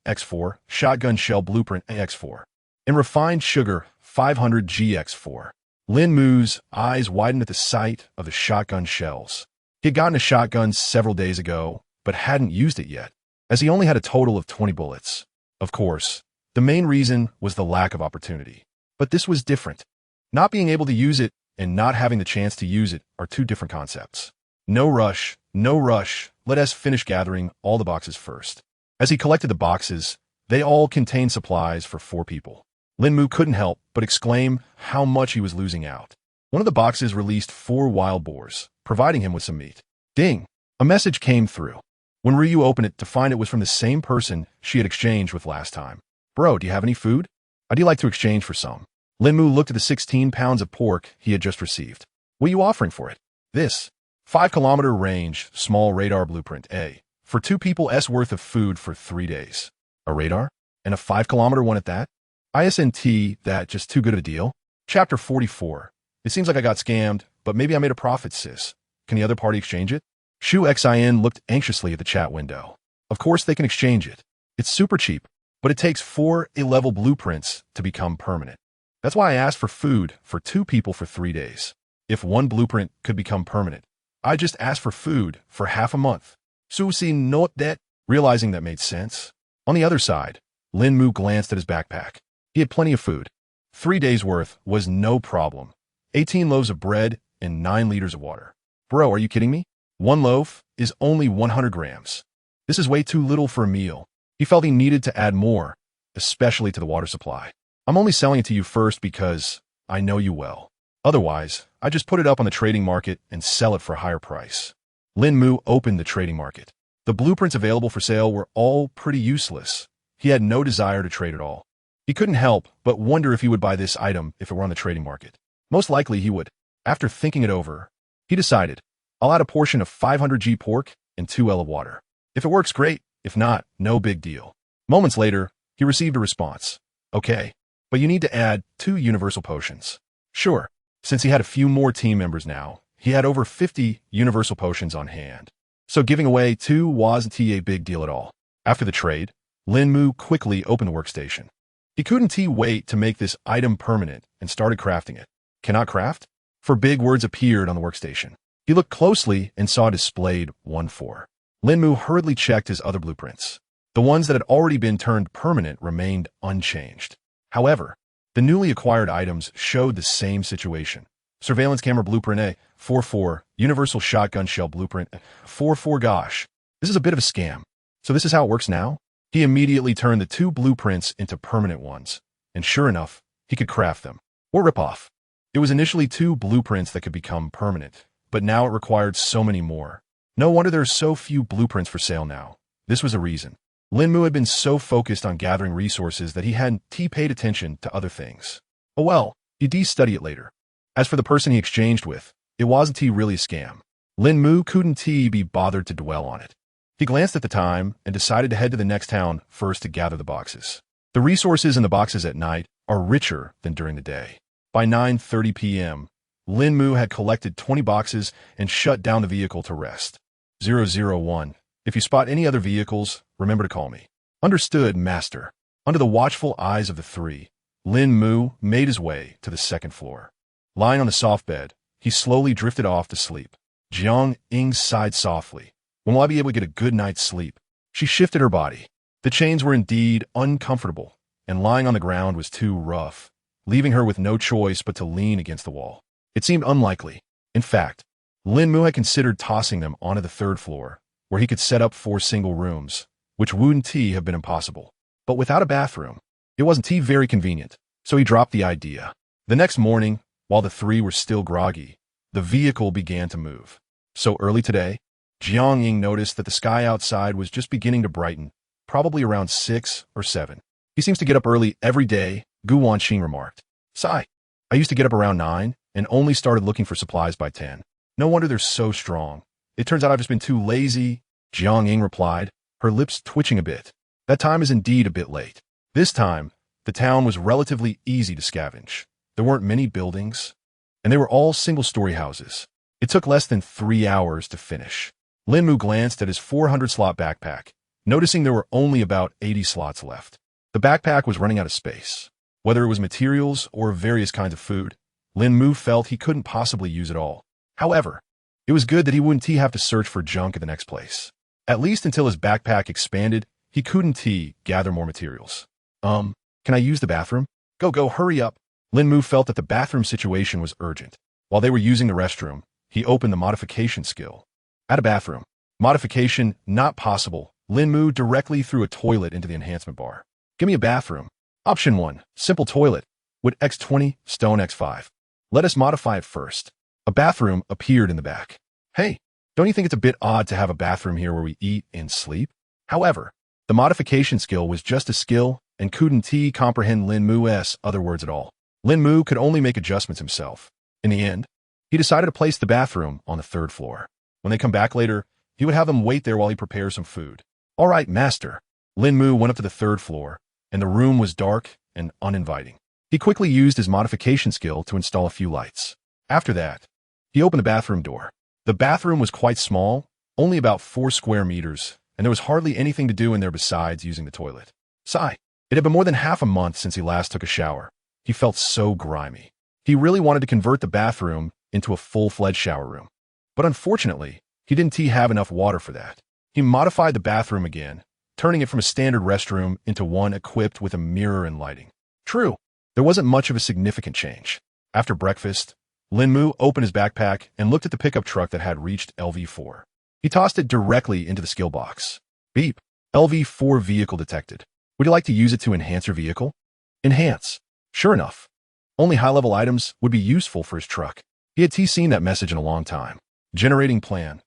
X4, shotgun shell blueprint X4, and refined sugar 500 GX4. Lín Mù's eyes widened at the sight of the shotgun shells. He had gotten a shotgun several days ago, but hadn't used it yet, as he only had a total of 20 bullets. Of course, the main reason was the lack of opportunity. But this was different. Not being able to use it and not having the chance to use it are two different concepts. No rush, no rush. Let us finish gathering all the boxes first. As he collected the boxes, they all contained supplies for 4 people. Lín Mù couldn't help but exclaim how much he was losing out. One of the boxes released 4 wild boars, providing him with some meat. Ding! A message came through. When Ryu opened it to find it was from the same person she had exchanged with last time. "Bro, do you have any food? I'd like to exchange for some." Lín Mù looked at the 16 pounds of pork he had just received. "What are you offering for it?" "This. 5-kilometer range, small radar blueprint A. For 2 people's worth of food for 3 days. A radar? And a 5-kilometer one at that? ISNT, that just too good of a deal?" Chapter 44. It seems like I got scammed, but maybe I made a profit, sis. Can the other party exchange it? Shu Xin looked anxiously at the chat window. Of course they can exchange it. It's super cheap, but it takes 4 A-level blueprints to become permanent. That's why I asked for food for 2 people for 3 days. If 1 blueprint could become permanent, I just asked for food for half a month. Susi note that, realizing that made sense. On the other side, Lín Mù glanced at his backpack. He had plenty of food. 3 days' worth was no problem. 18 loaves of bread and 9 liters of water. Bro, are you kidding me? 1 loaf is only 100 grams. This is way too little for a meal. He felt he needed to add more, especially to the water supply. I'm only selling it to you first because I know you well. Otherwise, I just put it up on the trading market and sell it for a higher price. Lín Mù opened the trading market. The blueprints available for sale were all pretty useless. He had no desire to trade at all. He couldn't help but wonder if he would buy this item if it were on the trading market. Most likely he would. After thinking it over, he decided, I'll add a portion of 500 G pork and 2 L of water. If it works, great. If not, no big deal. Moments later, he received a response. Okay, but you need to add 2 universal potions. Sure. Since he had a few more team members now, he had over 50 universal potions on hand. So giving away 2 wasn't a big deal at all. After the trade, Lín Mù quickly opened the workstation. He couldn't wait to make this item permanent and started crafting it. Cannot craft? 4 big words appeared on the workstation. He looked closely and saw displayed 1-4. Lín Mù hurriedly checked his other blueprints. The ones that had already been turned permanent remained unchanged. However, the newly acquired items showed the same situation. Surveillance camera blueprint A, 4-4, universal shotgun shell blueprint, 4-4. Gosh, this is a bit of a scam. So this is how it works now? He immediately turned the 2 blueprints into permanent ones. and sure enough, he could craft them, or rip off. It was initially 2 blueprints that could become permanent, but now it required so many more. No wonder there are so few blueprints for sale now. This was a reason. Lín Mù had been so focused on gathering resources that he hadn't paid attention to other things. Oh well, he'd study it later. As for the person he exchanged with, it wasn't really a scam. Lín Mù couldn't be bothered to dwell on it. He glanced at the time and decided to head to the next town first to gather the boxes. The resources in the boxes at night are richer than during the day. By 9:30 p.m., Lín Mù had collected 20 boxes and shut down the vehicle to rest. 001. If you spot any other vehicles, remember to call me. Understood, Master. Under the watchful eyes of the 3, Lín Mù made his way to the 2nd floor. Lying on the soft bed, he slowly drifted off to sleep. Jiang Ying sighed softly. When will I be able to get a good night's sleep? She shifted her body. The chains were indeed uncomfortable, and lying on the ground was too rough, leaving her with no choice but to lean against the wall. It seemed unlikely. In fact, Lín Mù had considered tossing them onto the 3rd floor, where he could set up 4 single rooms, which wouldn't have been impossible. But without a bathroom, it wasn't very convenient, so he dropped the idea. The next morning, while the 3 were still groggy, the vehicle began to move. So early today, Jiang Ying noticed that the sky outside was just beginning to brighten, probably around 6 or 7. He seems to get up early every day, Gu Wanqing remarked. Sigh. I used to get up around 9 and only started looking for supplies by 10. No wonder they're so strong. It turns out I've just been too lazy, Jiang Ying replied, her lips twitching a bit. That time is indeed a bit late. This time, the town was relatively easy to scavenge. There weren't many buildings, and they were all single-story houses. It took less than 3 hours to finish. Lín Mù glanced at his 400-slot backpack, noticing there were only about 80 slots left. The backpack was running out of space. Whether it was materials or various kinds of food, Lín Mù felt he couldn't possibly use it all. However, it was good that he wouldn't have to search for junk at the next place. At least until his backpack expanded, he couldn't gather more materials. Can I use the bathroom? Go, hurry up. Lín Mù felt that the bathroom situation was urgent. While they were using the restroom, he opened the modification skill. Add a bathroom. Modification not possible. Lín Mù directly threw a toilet into the enhancement bar. Give me a bathroom. Option 1, simple toilet. Wood X20, stone X5. Let us modify it first. A bathroom appeared in the back. Hey, don't you think it's a bit odd to have a bathroom here where we eat and sleep? However, the modification skill was just a skill and couldn't comprehend Lín Mu's other words at all. Lín Mù could only make adjustments himself. In the end, he decided to place the bathroom on the 3rd floor. When they come back later, he would have them wait there while he prepares some food. All right, master. Lín Mù went up to the 3rd floor, and the room was dark and uninviting. He quickly used his modification skill to install a few lights. After that, he opened the bathroom door. The bathroom was quite small, only about 4 square meters, and there was hardly anything to do in there besides using the toilet. Sigh. It had been more than half a month since he last took a shower. He felt so grimy. He really wanted to convert the bathroom into a full-fledged shower room. But unfortunately, he didn't have enough water for that. He modified the bathroom again, turning it from a standard restroom into one equipped with a mirror and lighting. True, there wasn't much of a significant change. After breakfast, Lín Mù opened his backpack and looked at the pickup truck that had reached LV4. He tossed it directly into the skill box. Beep. LV4 vehicle detected. Would you like to use it to enhance your vehicle? Enhance. Sure enough. Only high-level items would be useful for his truck. He had seen that message in a long time. Generating plan.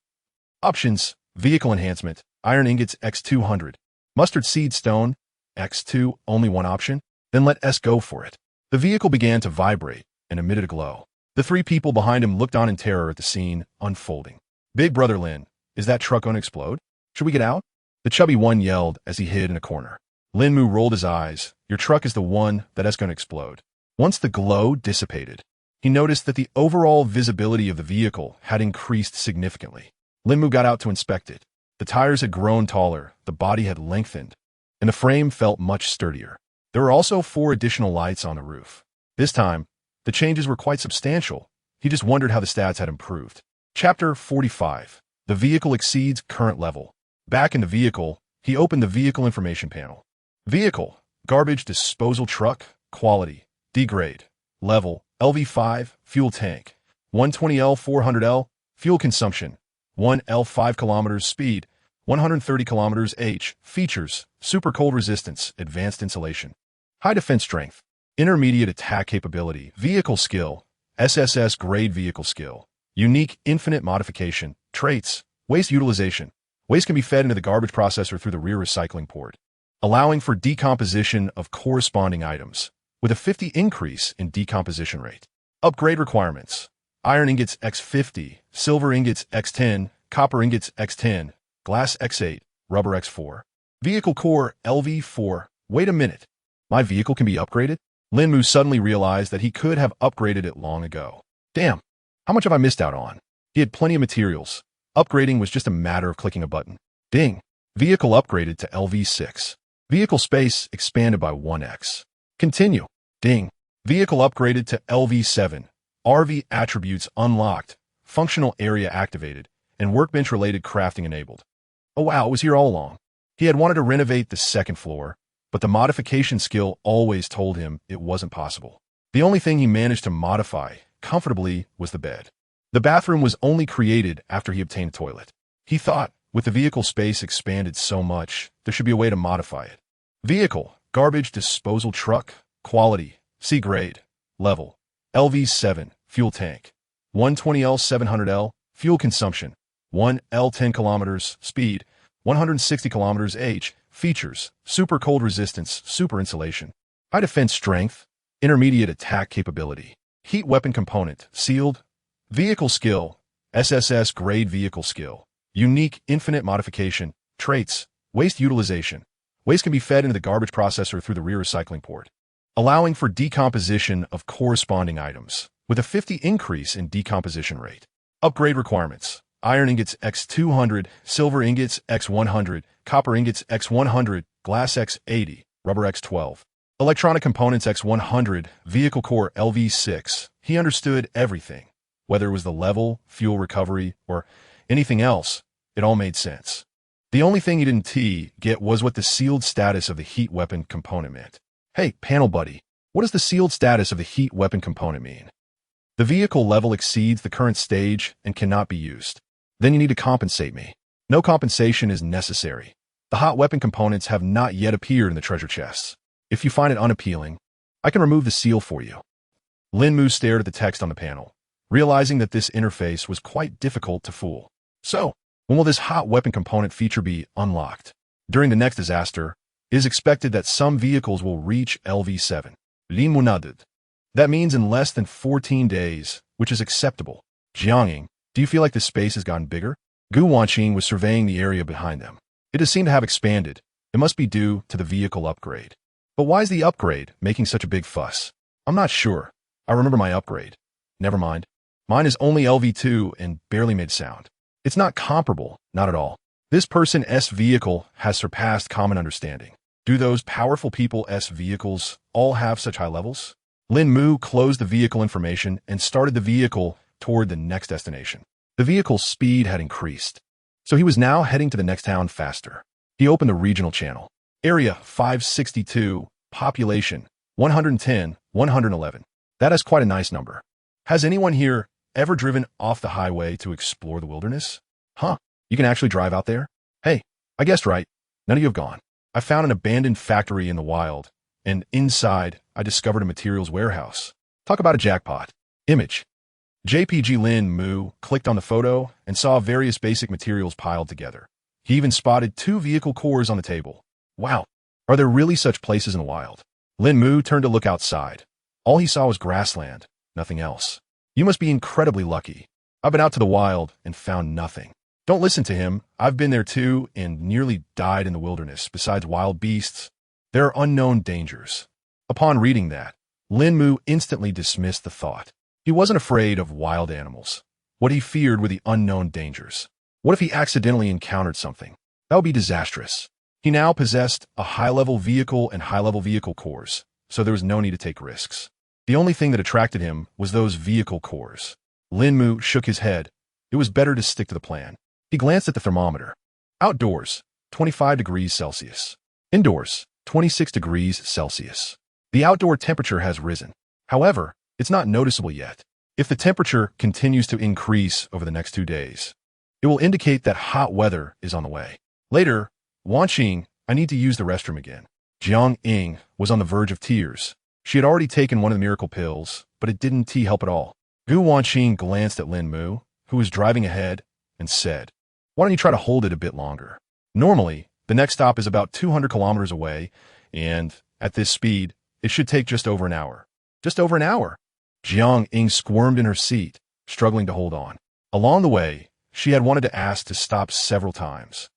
Options. Vehicle enhancement. Iron ingots X200. Mustard seed stone X2, only one option. Then let S go for it. The vehicle began to vibrate and emitted a glow. The 3 people behind him looked on in terror at the scene unfolding. Big brother Lín, is that truck going to explode? Should we get out? The chubby one yelled as he hid in a corner. Lín Mù rolled his eyes. Your truck is the one that is going to explode. Once the glow dissipated, he noticed that the overall visibility of the vehicle had increased significantly. Lín Mù got out to inspect it. The tires had grown taller, the body had lengthened, and the frame felt much sturdier. There were also 4 additional lights on the roof. This time, the changes were quite substantial. He just wondered how the stats had improved. Chapter 45. The vehicle exceeds current level. Back in the vehicle, he opened the vehicle information panel. Vehicle, garbage disposal truck, quality, D-grade, level, LV5, fuel tank, 120L 400L, fuel consumption, 1L 5 kilometers, speed, 130 kilometers h, features, super cold resistance, advanced insulation, high defense strength, Intermediate attack capability, vehicle skill, SSS-Grade vehicle skill, unique infinite modification, traits, waste utilization. Waste can be fed into the garbage processor through the rear recycling port, allowing for decomposition of corresponding items, with a 50 increase in decomposition rate. Upgrade requirements: iron ingots X50, silver ingots X10, copper ingots X10, glass X8, rubber X4. Vehicle core LV4. Wait a minute. My vehicle can be upgraded? Lín Mù suddenly realized that he could have upgraded it long ago. Damn, how much have I missed out on? He had plenty of materials. Upgrading was just a matter of clicking a button. Ding. Vehicle upgraded to LV6. Vehicle space expanded by 1x. Continue. Ding. Vehicle upgraded to LV7. RV attributes unlocked, functional area activated, and workbench-related crafting enabled. Oh wow, it was here all along. He had wanted to renovate the second floor, but the modification skill always told him it wasn't possible. The only thing he managed to modify comfortably was the bed. The bathroom was only created after he obtained a toilet. He thought, with the vehicle space expanded so much, there should be a way to modify it. Vehicle, garbage disposal truck, quality, C-grade, level, LV7, fuel tank, 120L 700L, fuel consumption, 1L 10 kilometers, speed, 160 kilometers h, features, super cold resistance, super insulation, high defense strength, intermediate attack capability, heat weapon component, sealed, vehicle skill, SSS-Grade vehicle skill, unique infinite modification, traits, waste utilization. Waste can be fed into the garbage processor through the rear recycling port, allowing for decomposition of corresponding items, with a 50 increase in decomposition rate. Upgrade requirements: iron ingots X200, silver ingots X100, copper ingots X100, glass X80, rubber X12. Electronic components X100, vehicle core LV6. He understood everything. Whether it was the level, fuel recovery, or anything else, it all made sense. The only thing he didn't get was what the sealed status of the heat weapon component meant. Hey, panel buddy, what does the sealed status of the heat weapon component mean? The vehicle level exceeds the current stage and cannot be used. Then you need to compensate me. No compensation is necessary. The hot weapon components have not yet appeared in the treasure chests. If you find it unappealing, I can remove the seal for you. Lín Mù stared at the text on the panel, realizing that this interface was quite difficult to fool. So, when will this hot weapon component feature be unlocked? During the next disaster, it is expected that some vehicles will reach LV7. Lín Mù nodded. That means in less than 14 days, which is acceptable. Jiangying, do you feel like the space has gotten bigger? Gu Wanqing was surveying the area behind them. It has seemed to have expanded. It must be due to the vehicle upgrade. But why is the upgrade making such a big fuss? I'm not sure. I remember my upgrade. Never mind. Mine is only LV2 and barely made sound. It's not comparable, not at all. This person's vehicle has surpassed common understanding. Do those powerful people's vehicles all have such high levels? Lín Mù closed the vehicle information and started the vehicle toward the next destination. The vehicle's speed had increased, so he was now heading to the next town faster. He opened the regional channel. Area 562, population 110, 111. That is quite a nice number. Has anyone here ever driven off the highway to explore the wilderness? Huh, you can actually drive out there? Hey, I guessed right. None of you have gone. I found an abandoned factory in the wild, and inside, I discovered a materials warehouse. Talk about a jackpot. Image. JPG Lín Mù clicked on the photo and saw various basic materials piled together. He even spotted 2 vehicle cores on the table. Wow, are there really such places in the wild? Lín Mù turned to look outside. All he saw was grassland, nothing else. You must be incredibly lucky. I've been out to the wild and found nothing. Don't listen to him. I've been there too and nearly died in the wilderness. Besides wild beasts, there are unknown dangers. Upon reading that, Lín Mù instantly dismissed the thought. He wasn't afraid of wild animals. What he feared were the unknown dangers. What if he accidentally encountered something? That would be disastrous. He now possessed a high-level vehicle and high-level vehicle cores, so there was no need to take risks. The only thing that attracted him was those vehicle cores. Lín Mù shook his head. It was better to stick to the plan. He glanced at the thermometer. Outdoors, 25 degrees Celsius. Indoors, 26 degrees Celsius. The outdoor temperature has risen. However, it's not noticeable yet. If the temperature continues to increase over the next 2 days, it will indicate that hot weather is on the way. Later, Wanqing, I need to use the restroom again. Jiangying was on the verge of tears. She had already taken one of the miracle pills, but it didn't help at all. Gu Wanqing glanced at Lín Mù, who was driving ahead, and said, "Why don't you try to hold it a bit longer? Normally, the next stop is about 200 kilometers away, and at this speed, it should take just over an hour." Just over an hour? Jiang Ying squirmed in her seat, struggling to hold on. Along the way, she had wanted to ask to stop several times,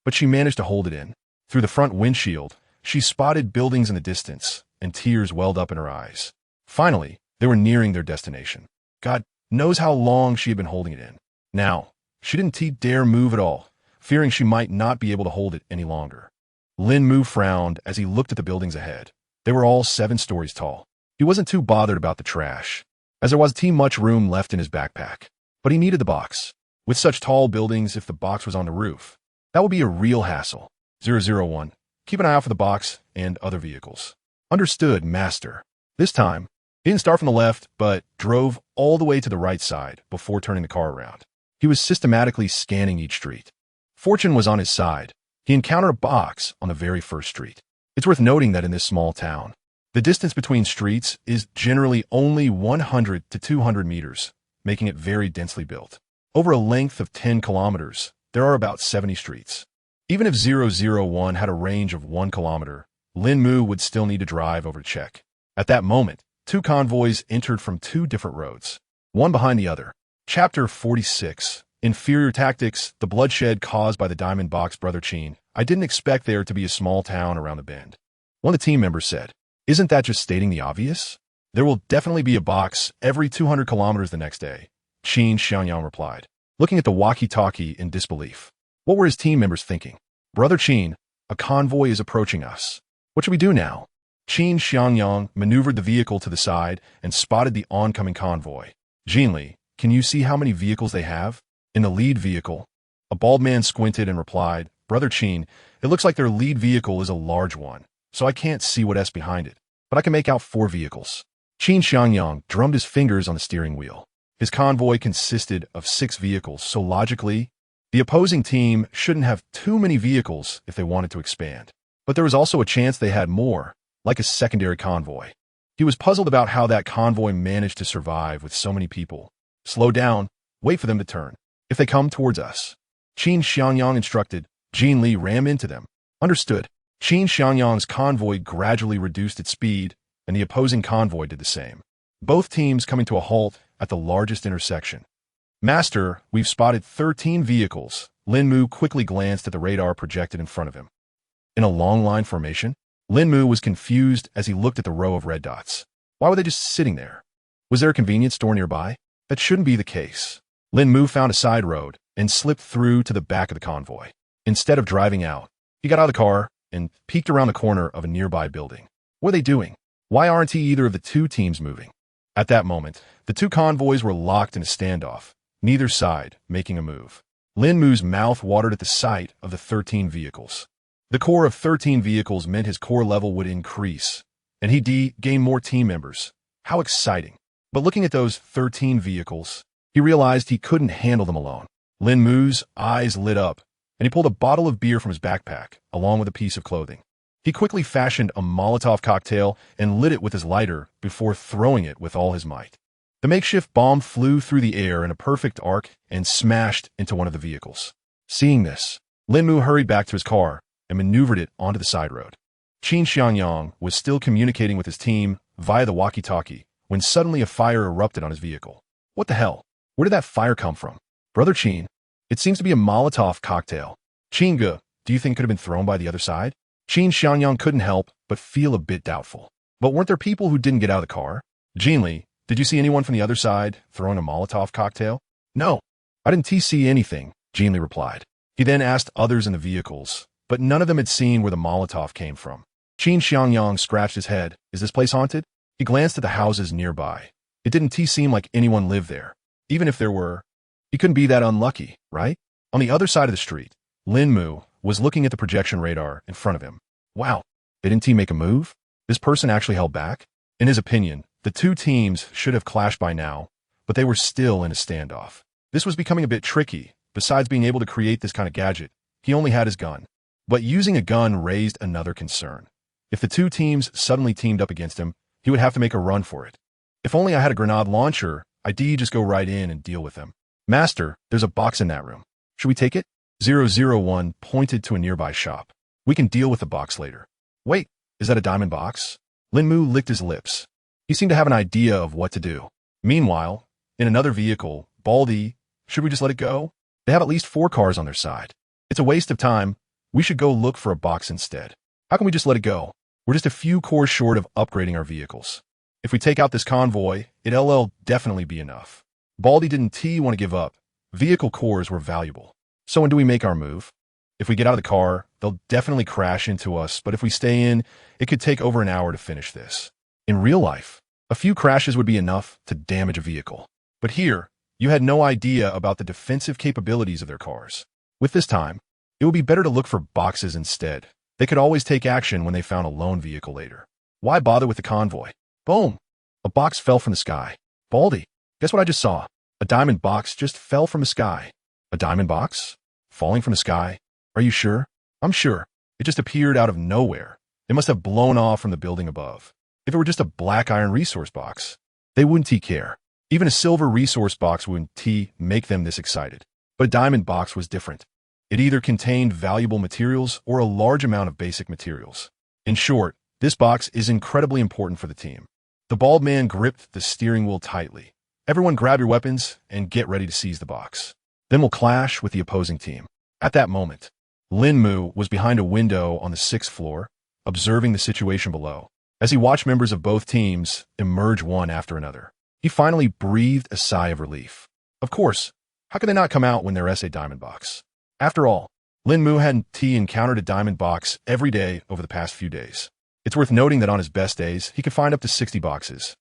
but she managed to hold it in. Through the front windshield, she spotted buildings in the distance, and tears welled up in her eyes. Finally, they were nearing their destination. God knows how long she had been holding it in. Now, she didn't dare move at all, fearing she might not be able to hold it any longer. Lín Mù frowned as he looked at the buildings ahead. They were all 7 stories tall. He wasn't too bothered about the trash, as there wasn't much room left in his backpack. But he needed the box. With such tall buildings, if the box was on the roof, that would be a real hassle. 001. Keep an eye out for the box and other vehicles. Understood, Master. This time, he didn't start from the left, but drove all the way to the right side before turning the car around. He was systematically scanning each street. Fortune was on his side. He encountered a box on the very first street. It's worth noting that in this small town, the distance between streets is generally only 100 to 200 meters, making it very densely built. Over a length of 10 kilometers, there are about 70 streets. Even if 001 had a range of 1 kilometer, Lín Mù would still need to drive over to check. At that moment, 2 convoys entered from 2 different roads, one behind the other. Chapter 46. Inferior Tactics, the bloodshed caused by the Diamond Box. Brother Qin, I didn't expect there to be a small town around the bend. One of the team members said, "Isn't that just stating the obvious? There will definitely be a box every 200 kilometers the next day," Qin Xiangyang replied, looking at the walkie-talkie in disbelief. What were his team members thinking? "Brother Qin, a convoy is approaching us. What should we do now?" Qin Xiangyang maneuvered the vehicle to the side and spotted the oncoming convoy. "Jinli, can you see how many vehicles they have?" In the lead vehicle, a bald man squinted and replied, "Brother Qin, it looks like their lead vehicle is a large one, so I can't see what's behind it, but I can make out 4 vehicles." Qin Xiangyang drummed his fingers on the steering wheel. His convoy consisted of 6 vehicles, so logically, the opposing team shouldn't have too many vehicles if they wanted to expand. But there was also a chance they had more, like a secondary convoy. He was puzzled about how that convoy managed to survive with so many people. "Slow down, wait for them to turn. If they come towards us," Qin Xiangyang instructed. Jinli ram into them. Understood. Qin Xiangyang's convoy gradually reduced its speed, and the opposing convoy did the same. Both teams coming to a halt at the largest intersection. "Master, we've spotted 13 vehicles." Lín Mù quickly glanced at the radar projected in front of him. In a long line formation, Lín Mù was confused as he looked at the row of red dots. Why were they just sitting there? Was there a convenience store nearby? That shouldn't be the case. Lín Mù found a side road and slipped through to the back of the convoy. Instead of driving out, he got out of the car and peeked around the corner of a nearby building. What are they doing? Why aren't either of the 2 teams moving? At that moment, the 2 convoys were locked in a standoff, neither side making a move. Lín Mu's mouth watered at the sight of the 13 vehicles. The core of 13 vehicles meant his core level would increase, and he'd gain more team members. How exciting. But looking at those 13 vehicles, he realized he couldn't handle them alone. Lín Mu's eyes lit up, and he pulled a bottle of beer from his backpack, along with a piece of clothing. He quickly fashioned a Molotov cocktail and lit it with his lighter before throwing it with all his might. The makeshift bomb flew through the air in a perfect arc and smashed into one of the vehicles. Seeing this, Lín Mù hurried back to his car and maneuvered it onto the side road. Qin Xiangyang was still communicating with his team via the walkie-talkie when suddenly a fire erupted on his vehicle. What the hell? Where did that fire come from? Brother Qin, it seems to be a Molotov cocktail. Qinge, do you think it could have been thrown by the other side? Qin Xiangyang couldn't help but feel a bit doubtful. But weren't there people who didn't get out of the car? Jinli, did you see anyone from the other side throwing a Molotov cocktail? No, I didn't see anything, Jinli replied. He then asked others in the vehicles, but none of them had seen where the Molotov came from. Qin Xiangyang scratched his head. Is this place haunted? He glanced at the houses nearby. It didn't seem like anyone lived there. Even if there were, he couldn't be that unlucky, right? On the other side of the street, Lín Mù was looking at the projection radar in front of him. Wow, didn't he make a move? This person actually held back? In his opinion, the 2 teams should have clashed by now, but they were still in a standoff. This was becoming a bit tricky. Besides being able to create this kind of gadget, he only had his gun. But using a gun raised another concern. If the 2 teams suddenly teamed up against him, he would have to make a run for it. If only I had a grenade launcher, I'd just go right in and deal with them. Master, there's a box in that room. Should we take it? 001 pointed to a nearby shop. We can deal with the box later. Wait, is that a diamond box? Lín Mù licked his lips. He seemed to have an idea of what to do. Meanwhile, in another vehicle, Baldy, should we just let it go? They have at least 4 cars on their side. It's a waste of time. We should go look for a box instead. How can we just let it go? We're just a few cores short of upgrading our vehicles. If we take out this convoy, it'll definitely be enough. Baldy didn't want to give up. Vehicle cores were valuable. So when do we make our move? If we get out of the car, they'll definitely crash into us, but if we stay in, it could take over an hour to finish this. In real life, a few crashes would be enough to damage a vehicle. But here, you had no idea about the defensive capabilities of their cars. With this time, it would be better to look for boxes instead. They could always take action when they found a lone vehicle later. Why bother with the convoy? Boom! A box fell from the sky. Baldy, guess what I just saw? A diamond box just fell from the sky. A diamond box? Falling from the sky? Are you sure? I'm sure. It just appeared out of nowhere. It must have blown off from the building above. If it were just a black iron resource box, they wouldn't care. Even a silver resource box wouldn't make them this excited. But a diamond box was different. It either contained valuable materials or a large amount of basic materials. In short, this box is incredibly important for the team. The bald man gripped the steering wheel tightly. Everyone grab your weapons and get ready to seize the box. Then we'll clash with the opposing team. At that moment, Lín Mù was behind a window on the 6th floor, observing the situation below. As he watched members of both teams emerge one after another, he finally breathed a sigh of relief. Of course, how could they not come out when there is a diamond box? After all, Lín Mù hadn't encountered a diamond box every day over the past few days. It's worth noting that on his best days, he could find up to 60 boxes.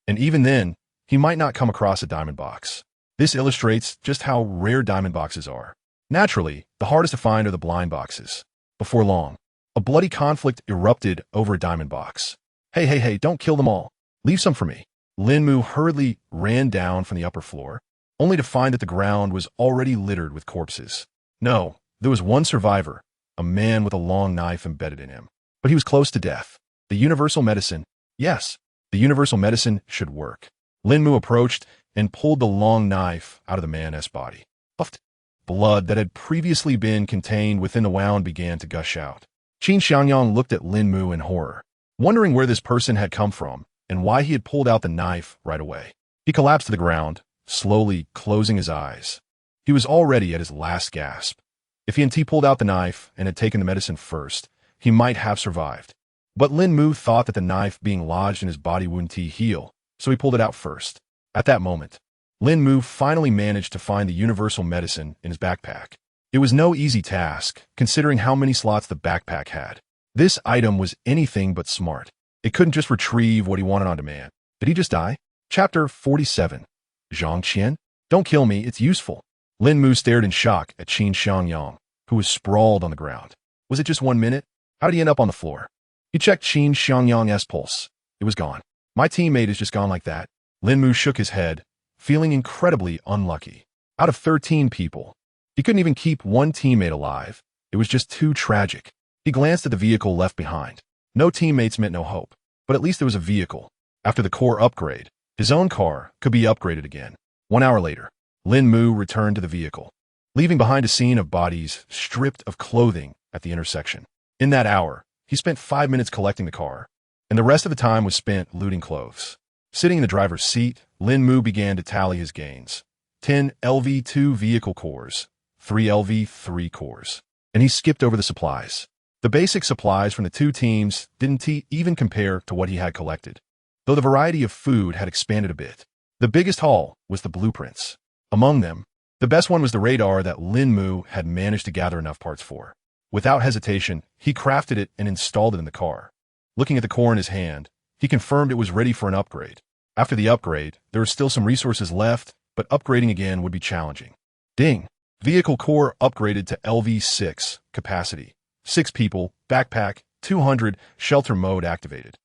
And even then, he might not come across a diamond box. This illustrates just how rare diamond boxes are. Naturally, the hardest to find are the blind boxes. Before long, a bloody conflict erupted over a diamond box. Hey, don't kill them all. Leave some for me. Lín Mù hurriedly ran down from the upper floor, only to find that the ground was already littered with corpses. No, there was one survivor, a man with a long knife embedded in him. But he was close to death. The universal medicine, yes, the universal medicine should work. Lín Mù approached and pulled the long knife out of the man's body. Puffed. Blood that had previously been contained within the wound began to gush out. Qin Xiangyang looked at Lín Mù in horror, wondering where this person had come from and why he had pulled out the knife right away. He collapsed to the ground, slowly closing his eyes. He was already at his last gasp. If he had pulled out the knife and had taken the medicine first, he might have survived. But Lín Mù thought that the knife being lodged in his body wouldn't heal, so he pulled it out first. At that moment, Lín Mù finally managed to find the universal medicine in his backpack. It was no easy task, considering how many slots the backpack had. This item was anything but smart. It couldn't just retrieve what he wanted on demand. Did he just die? Chapter 47. Zhang Qian? Don't kill me, it's useful. Lín Mù stared in shock at Qin Xiangyang, who was sprawled on the ground. Was it just 1 minute? How did he end up on the floor? He checked Qin Xiangyang's pulse. It was gone. My teammate is just gone like that. Lín Mù shook his head, feeling incredibly unlucky. Out of 13 people, he couldn't even keep one teammate alive. It was just too tragic. He glanced at the vehicle left behind. No teammates meant no hope, but at least there was a vehicle. After the core upgrade, his own car could be upgraded again. 1 hour later, Lín Mù returned to the vehicle, leaving behind a scene of bodies stripped of clothing at the intersection. In that hour, he spent 5 minutes collecting the car, and the rest of the time was spent looting clothes. Sitting in the driver's seat, Lín Mù began to tally his gains. 10 LV2 vehicle cores, 3 LV3 cores, and he skipped over the supplies. The basic supplies from the two teams didn't even compare to what he had collected, though the variety of food had expanded a bit. The biggest haul was the blueprints. Among them, the best one was the radar that Lín Mù had managed to gather enough parts for. Without hesitation, he crafted it and installed it in the car. Looking at the core in his hand, he confirmed it was ready for an upgrade. After the upgrade, there were still some resources left, but upgrading again would be challenging. Ding! Vehicle core upgraded to LV6 capacity. 6 people, backpack, 200, shelter mode activated.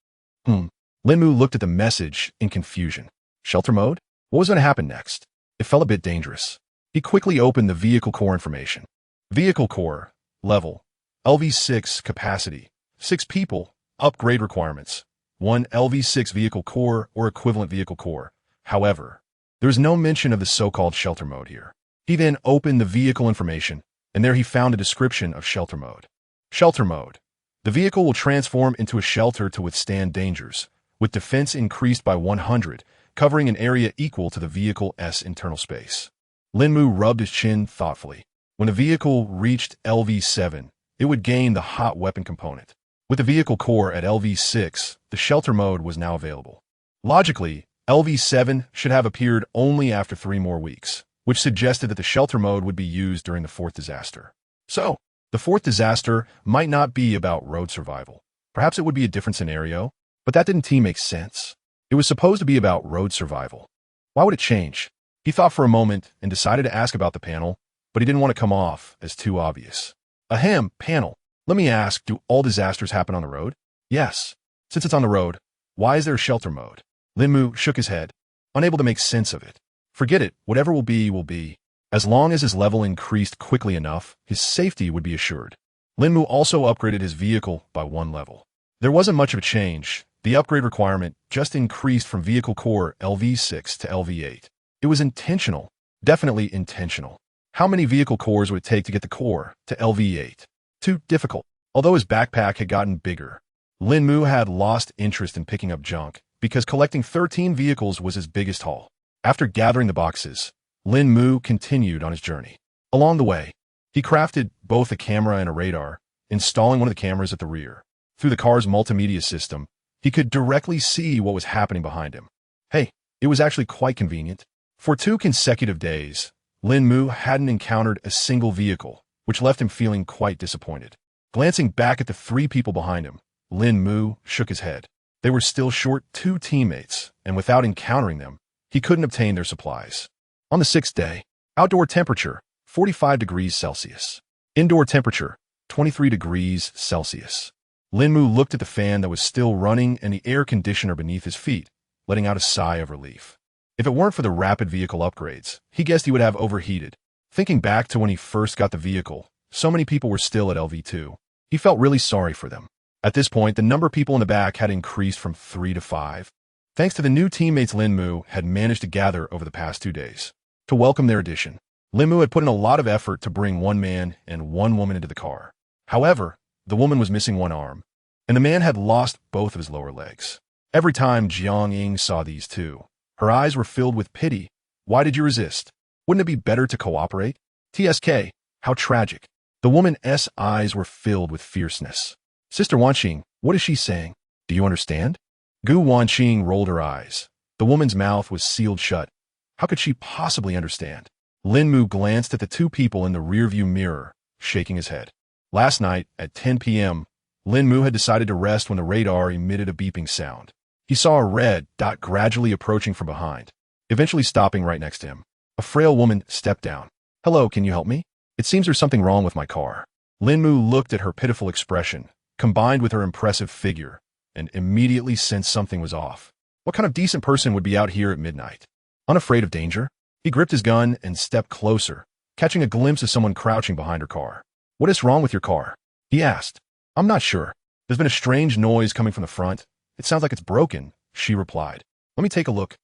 Lín Mù looked at the message in confusion. Shelter mode? What was going to happen next? It felt a bit dangerous. He quickly opened the vehicle core information. Vehicle core, level, LV6 capacity, 6 people, upgrade requirements, one LV-6 vehicle core or equivalent vehicle core. However, there is no mention of the so-called shelter mode here. He then opened the vehicle information, and there he found a description of shelter mode. Shelter mode. The vehicle will transform into a shelter to withstand dangers, with defense increased by 100, covering an area equal to the vehicle's internal space. Lín Mù rubbed his chin thoughtfully. When the vehicle reached LV-7, it would gain the hot weapon component. With the vehicle core at LV-6, the shelter mode was now available. Logically, LV-7 should have appeared only after 3 more weeks, which suggested that the shelter mode would be used during the 4th disaster. So, the 4th disaster might not be about road survival. Perhaps it would be a different scenario, but that didn't make sense. It was supposed to be about road survival. Why would it change? He thought for a moment and decided to ask about the panel, but he didn't want to come off as too obvious. Ahem, panel. Let me ask, do all disasters happen on the road? Yes. Since it's on the road, why is there a shelter mode? Lín Mù shook his head, unable to make sense of it. Forget it, whatever will be, will be. As long as his level increased quickly enough, his safety would be assured. Lín Mù also upgraded his vehicle by 1 level. There wasn't much of a change. The upgrade requirement just increased from vehicle core LV-6 to LV-8. It was intentional, definitely intentional. How many vehicle cores would it take to get the core to LV-8? Too difficult. Although his backpack had gotten bigger, Lín Mù had lost interest in picking up junk because collecting 13 vehicles was his biggest haul. After gathering the boxes, Lín Mù continued on his journey. Along the way, he crafted both a camera and a radar, installing one of the cameras at the rear. Through the car's multimedia system, he could directly see what was happening behind him. Hey, it was actually quite convenient. For 2 consecutive days, Lín Mù hadn't encountered a single vehicle, which left him feeling quite disappointed. Glancing back at the 3 people behind him, Lín Mù shook his head. They were still short 2 teammates, and without encountering them, he couldn't obtain their supplies. On the 6th day, outdoor temperature, 45 degrees Celsius. Indoor temperature, 23 degrees Celsius. Lín Mù looked at the fan that was still running and the air conditioner beneath his feet, letting out a sigh of relief. If it weren't for the rapid vehicle upgrades, he guessed he would have overheated. Thinking back to when he first got the vehicle, so many people were still at LV-2. He felt really sorry for them. At this point, the number of people in the back had increased from 3 to 5. Thanks to the new teammates Lín Mù had managed to gather over the past 2 days. To welcome their addition, Lín Mù had put in a lot of effort to bring 1 man and 1 woman into the car. However, the woman was missing 1 arm, and the man had lost both of his lower legs. Every time Jiang Ying saw these 2, her eyes were filled with pity. Why did you resist? Wouldn't it be better to cooperate? TSK, how tragic. The woman's eyes were filled with fierceness. Sister Wanqing, what is she saying? Do you understand? Gu Wanqing rolled her eyes. The woman's mouth was sealed shut. How could she possibly understand? Lín Mù glanced at the 2 people in the rearview mirror, shaking his head. Last night, at 10 p.m., Lín Mù had decided to rest when the radar emitted a beeping sound. He saw a red dot gradually approaching from behind, eventually stopping right next to him. A frail woman stepped down. Hello, can you help me? It seems there's something wrong with my car. Lín Mù looked at her pitiful expression, combined with her impressive figure, and immediately sensed something was off. What kind of decent person would be out here at midnight? Unafraid of danger? He gripped his gun and stepped closer, catching a glimpse of someone crouching behind her car. What is wrong with your car? He asked. I'm not sure. There's been a strange noise coming from the front. It sounds like it's broken, she replied. Let me take a look.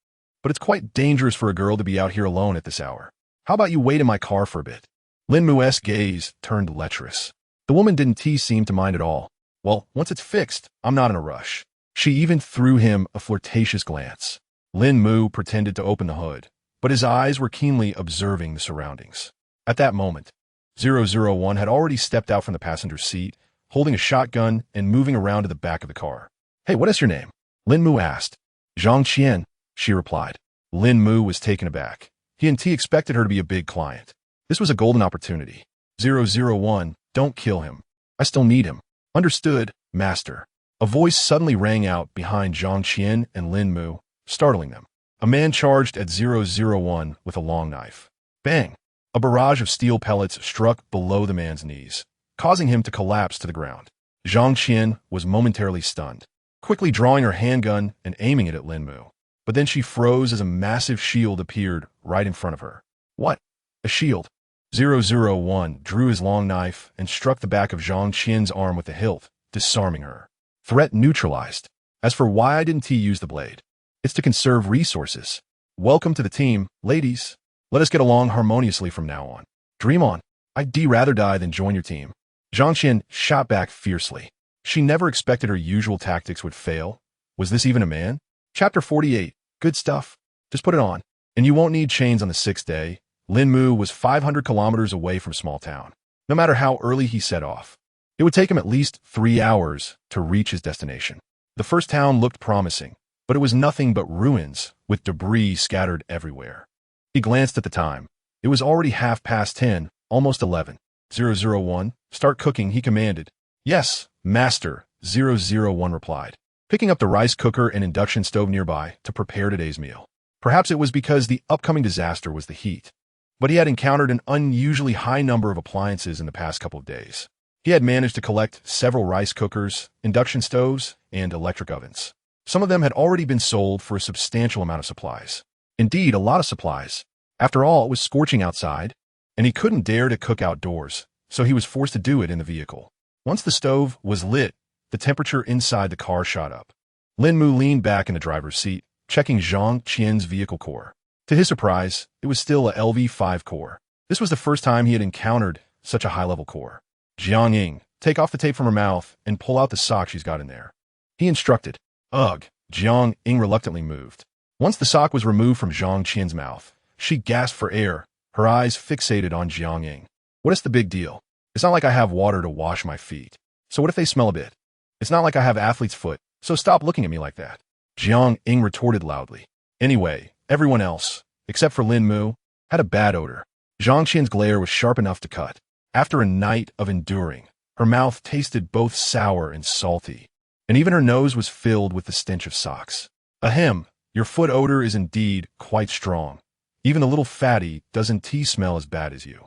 But it's quite dangerous for a girl to be out here alone at this hour. How about you wait in my car for a bit? Lín Mù's gaze turned lecherous. The woman didn't seem to mind at all. Well, once it's fixed, I'm not in a rush. She even threw him a flirtatious glance. Lín Mù pretended to open the hood, but his eyes were keenly observing the surroundings. At that moment, 001 had already stepped out from the passenger seat, holding a shotgun and moving around to the back of the car. Hey, what is your name? Lín Mù asked. Zhang Qian, she replied. Lín Mù was taken aback. He expected her to be a big client. This was a golden opportunity. 001, don't kill him. I still need him. Understood, master. A voice suddenly rang out behind Zhang Qian and Lín Mù, startling them. A man charged at 001 with a long knife. Bang! A barrage of steel pellets struck below the man's knees, causing him to collapse to the ground. Zhang Qian was momentarily stunned, quickly drawing her handgun and aiming it at Lín Mù. But then she froze as a massive shield appeared right in front of her. What? A shield? 001 drew his long knife and struck the back of Zhang Qian's arm with the hilt, disarming her. Threat neutralized. As for why I didn't use the blade, it's to conserve resources. Welcome to the team, ladies. Let us get along harmoniously from now on. Dream on. I'd rather die than join your team. Zhang Qian shot back fiercely. She never expected her usual tactics would fail. Was this even a man? Chapter 48. Good stuff. Just put it on. And you won't need chains on the 6th day. Lín Mù was 500 kilometers away from small town. No matter how early he set off, it would take him at least 3 hours to reach his destination. The first town looked promising, but it was nothing but ruins, with debris scattered everywhere. He glanced at the time. It was already 10:30, almost 11. 001, start cooking, he commanded. Yes, master, 001 replied, picking up the rice cooker and induction stove nearby to prepare today's meal. Perhaps it was because the upcoming disaster was the heat, but he had encountered an unusually high number of appliances in the past couple of days. He had managed to collect several rice cookers, induction stoves, and electric ovens. Some of them had already been sold for a substantial amount of supplies. Indeed, a lot of supplies. After all, it was scorching outside, and he couldn't dare to cook outdoors, so he was forced to do it in the vehicle. Once the stove was lit, the temperature inside the car shot up. Lín Mù leaned back in the driver's seat, checking Zhang Qian's vehicle core. To his surprise, it was still a LV5 core. This was the first time he had encountered such a high-level core. Jiang Ying, take off the tape from her mouth and pull out the sock she's got in there. He instructed. Ugh. Jiang Ying reluctantly moved. Once the sock was removed from Zhang Qian's mouth, she gasped for air, her eyes fixated on Jiang Ying. What is the big deal? It's not like I have water to wash my feet. So what if they smell a bit? It's not like I have athlete's foot, so stop looking at me like that. Jiang Ying retorted loudly. Anyway, everyone else, except for Lín Mù, had a bad odor. Zhang Qian's glare was sharp enough to cut. After a night of enduring, her mouth tasted both sour and salty, and even her nose was filled with the stench of socks. Ahem, your foot odor is indeed quite strong. Even the little fatty doesn't smell as bad as you.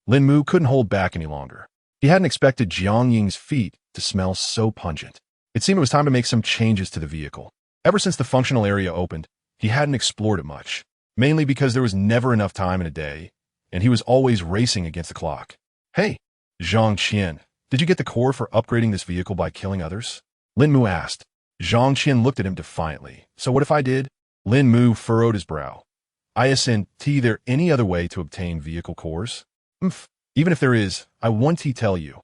Lín Mù couldn't hold back any longer. He hadn't expected Jiang Ying's feet to smell so pungent. It seemed it was time to make some changes to the vehicle. Ever since the functional area opened, he hadn't explored it much, mainly because there was never enough time in a day, and he was always racing against the clock. Hey, Zhang Qian, did you get the core for upgrading this vehicle by killing others? Lín Mù asked. Zhang Qian looked at him defiantly. So what if I did? Lín Mù furrowed his brow. Isn't there any other way to obtain vehicle cores? Even if there is, I want to tell you.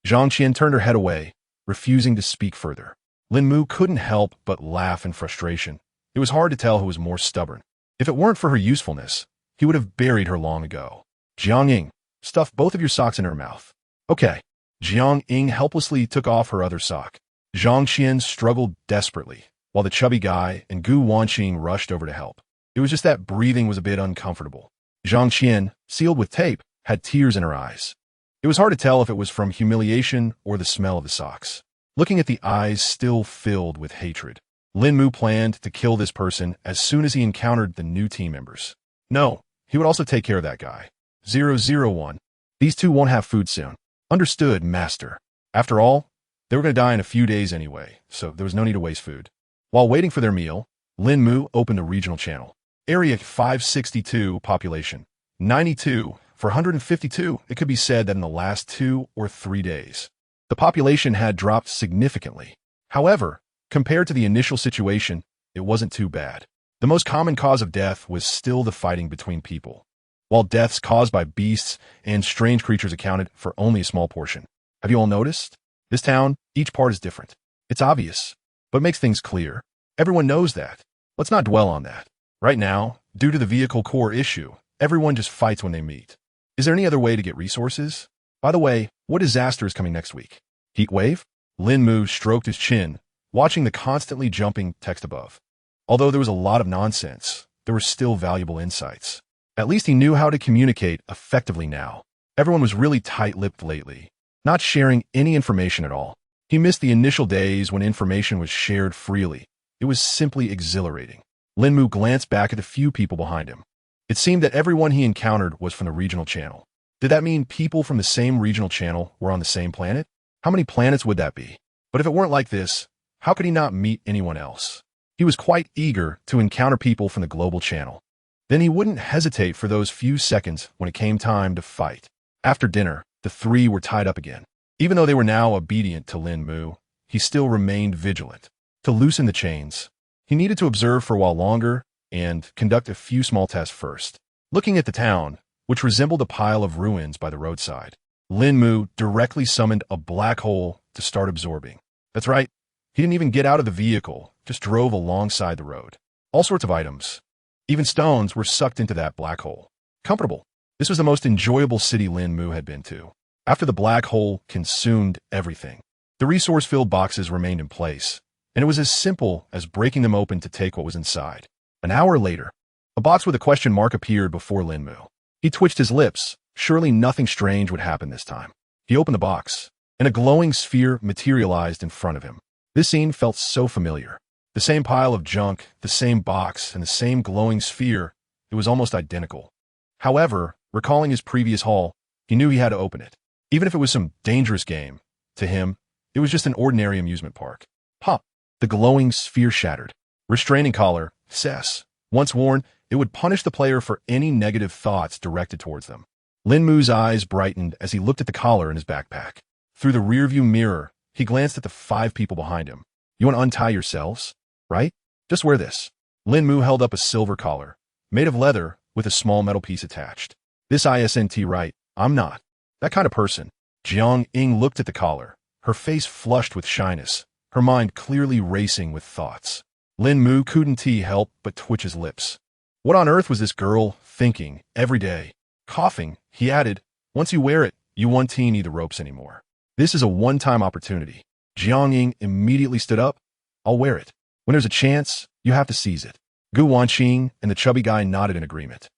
Zhang Qian turned her head away, refusing to speak further. Lín Mù couldn't help but laugh in frustration. It was hard to tell who was more stubborn. If it weren't for her usefulness, he would have buried her long ago. Jiang Ying, stuff both of your socks in her mouth. Okay. Jiang Ying helplessly took off her other sock. Zhang Qian struggled desperately, while the chubby guy and Gu Wanqing rushed over to help. It was just that breathing was a bit uncomfortable. Zhang Qian, sealed with tape, had tears in her eyes. It was hard to tell if it was from humiliation or the smell of the socks. Looking at the eyes still filled with hatred, Lín Mù planned to kill this person as soon as he encountered the new team members. No, he would also take care of that guy. 001. These two won't have food soon. Understood, master. After all, they were going to die in a few days anyway, so there was no need to waste food. While waiting for their meal, Lín Mù opened a regional channel. Area 562, population 92. For 152, it could be said that in the last 2 or 3 days, the population had dropped significantly. However, compared to the initial situation, it wasn't too bad. The most common cause of death was still the fighting between people, while deaths caused by beasts and strange creatures accounted for only a small portion. Have you all noticed? This town, each part is different. It's obvious, but makes things clear. Everyone knows that. Let's not dwell on that. Right now, due to the vehicle core issue, everyone just fights when they meet. Is there any other way to get resources? By the way, what disaster is coming next week? Heat wave? Lín Mù stroked his chin, watching the constantly jumping text above. Although there was a lot of nonsense, there were still valuable insights. At least he knew how to communicate effectively now. Everyone was really tight-lipped lately, not sharing any information at all. He missed the initial days when information was shared freely. It was simply exhilarating. Lín Mù glanced back at the few people behind him. It seemed that everyone he encountered was from the regional channel. Did that mean people from the same regional channel were on the same planet? How many planets would that be? But if it weren't like this, how could he not meet anyone else? He was quite eager to encounter people from the global channel. Then he wouldn't hesitate for those few seconds when it came time to fight. After dinner, the three were tied up again. Even though they were now obedient to Lín Mù, he still remained vigilant. to loosen the chains. He needed to observe for a while longer and conduct a few small tests first. Looking at the town, which resembled a pile of ruins by the roadside, Lín Mù directly summoned a black hole to start absorbing. That's right, he didn't even get out of the vehicle, just drove alongside the road. All sorts of items, even stones, were sucked into that black hole. Comfortable. This was the most enjoyable city Lín Mù had been to. After the black hole consumed everything, the resource-filled boxes remained in place, and it was as simple as breaking them open to take what was inside. An hour later, a box with a question mark appeared before Lín Mù. He twitched his lips. Surely nothing strange would happen this time. He opened the box, and a glowing sphere materialized in front of him. This scene felt so familiar. The same pile of junk, the same box, and the same glowing sphere. It was almost identical. However, recalling his previous haul, he knew he had to open it. Even if it was some dangerous game, to him, it was just an ordinary amusement park. Pop! The glowing sphere shattered. Restraining collar, SSS. Once worn, it would punish the player for any negative thoughts directed towards them. Lín Mù's eyes brightened as he looked at the collar in his backpack. Through the rearview mirror, he glanced at the 5 people behind him. You want to untie yourselves? Right? Just wear this. Lín Mù held up a silver collar, made of leather with a small metal piece attached. This isn't right. I'm not that kind of person. Jiang Ying looked at the collar, her face flushed with shyness, her mind clearly racing with thoughts. Lín Mù couldn't help but twitch his lips. What on earth was this girl thinking every day? Coughing, he added, once you wear it, you won't need the ropes anymore. This is a one-time opportunity. Jiang Ying immediately stood up. I'll wear it. When there's a chance, you have to seize it. Gu Wanqing and the chubby guy nodded in agreement.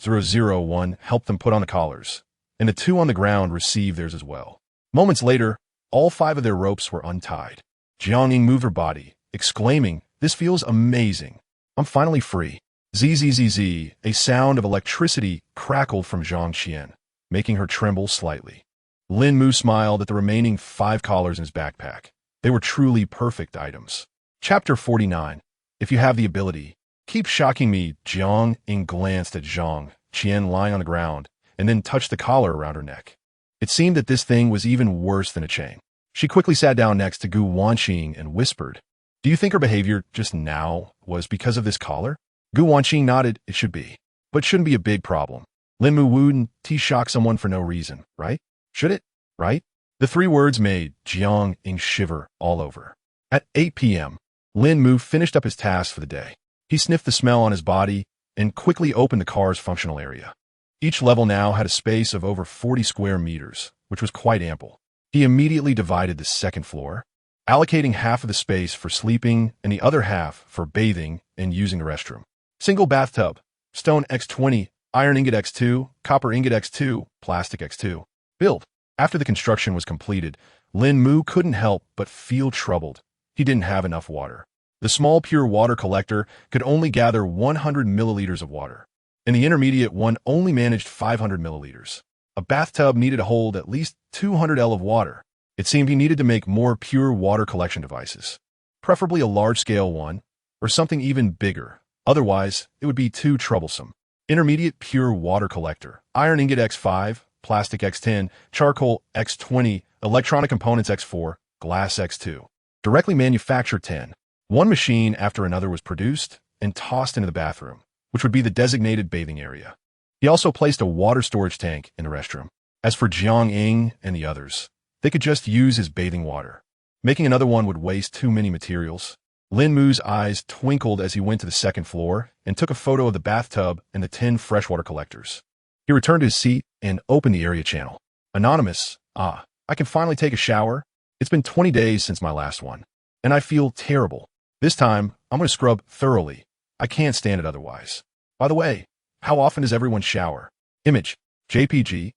001 helped them put on the collars, and the 2 on the ground received theirs as well. Moments later, all 5 of their ropes were untied. Jiang Ying moved her body, exclaiming, this feels amazing. I'm finally free. Zzz, a sound of electricity crackled from Zhang Qian, making her tremble slightly. Lín Mù smiled at the remaining 5 collars in his backpack. They were truly perfect items. Chapter 49. If you have the ability, keep shocking me. Jiang Ying glanced at Zhang Qian lying on the ground, and then touched the collar around her neck. It seemed that this thing was even worse than a chain. She quickly sat down next to Gu Wanqing and whispered, do you think her behavior just now was because of this collar? Gu Wanqing nodded. It should be, but shouldn't be a big problem. Lín Mù wouldn't shock someone for no reason, right? Should it? Right? The 3 words made Jiang Ying shiver all over. At 8 p.m., Lín Mù finished up his task for the day. He sniffed the smell on his body and quickly opened the car's functional area. Each level now had a space of over 40 square meters, which was quite ample. He immediately divided the 2nd floor, allocating half of the space for sleeping and the other half for bathing and using the restroom. Single bathtub, stone X20, iron ingot X2, copper ingot X2, plastic X2. Build. After the construction was completed, Lín Mù couldn't help but feel troubled. He didn't have enough water. The small pure water collector could only gather 100 milliliters of water, and the intermediate one only managed 500 milliliters. A bathtub needed to hold at least 200 L of water. It seemed he needed to make more pure water collection devices, preferably a large-scale one, or something even bigger. Otherwise, it would be too troublesome. Intermediate pure water collector, iron ingot X5, plastic X10, charcoal X20, electronic components X4, glass X2. Directly manufactured 10. One machine after another was produced and tossed into the bathroom, which would be the designated bathing area. He also placed a water storage tank in the restroom. As for Jiang Ying and the others, they could just use his bathing water. Making another one would waste too many materials. Lín Mù's eyes twinkled as he went to the 2nd floor and took a photo of the bathtub and the 10 freshwater collectors. He returned to his seat and opened the area channel. Anonymous, I can finally take a shower. It's been 20 days since my last one, and I feel terrible. This time, I'm going to scrub thoroughly. I can't stand it otherwise. By the way, how often does everyone shower? Image, JPG.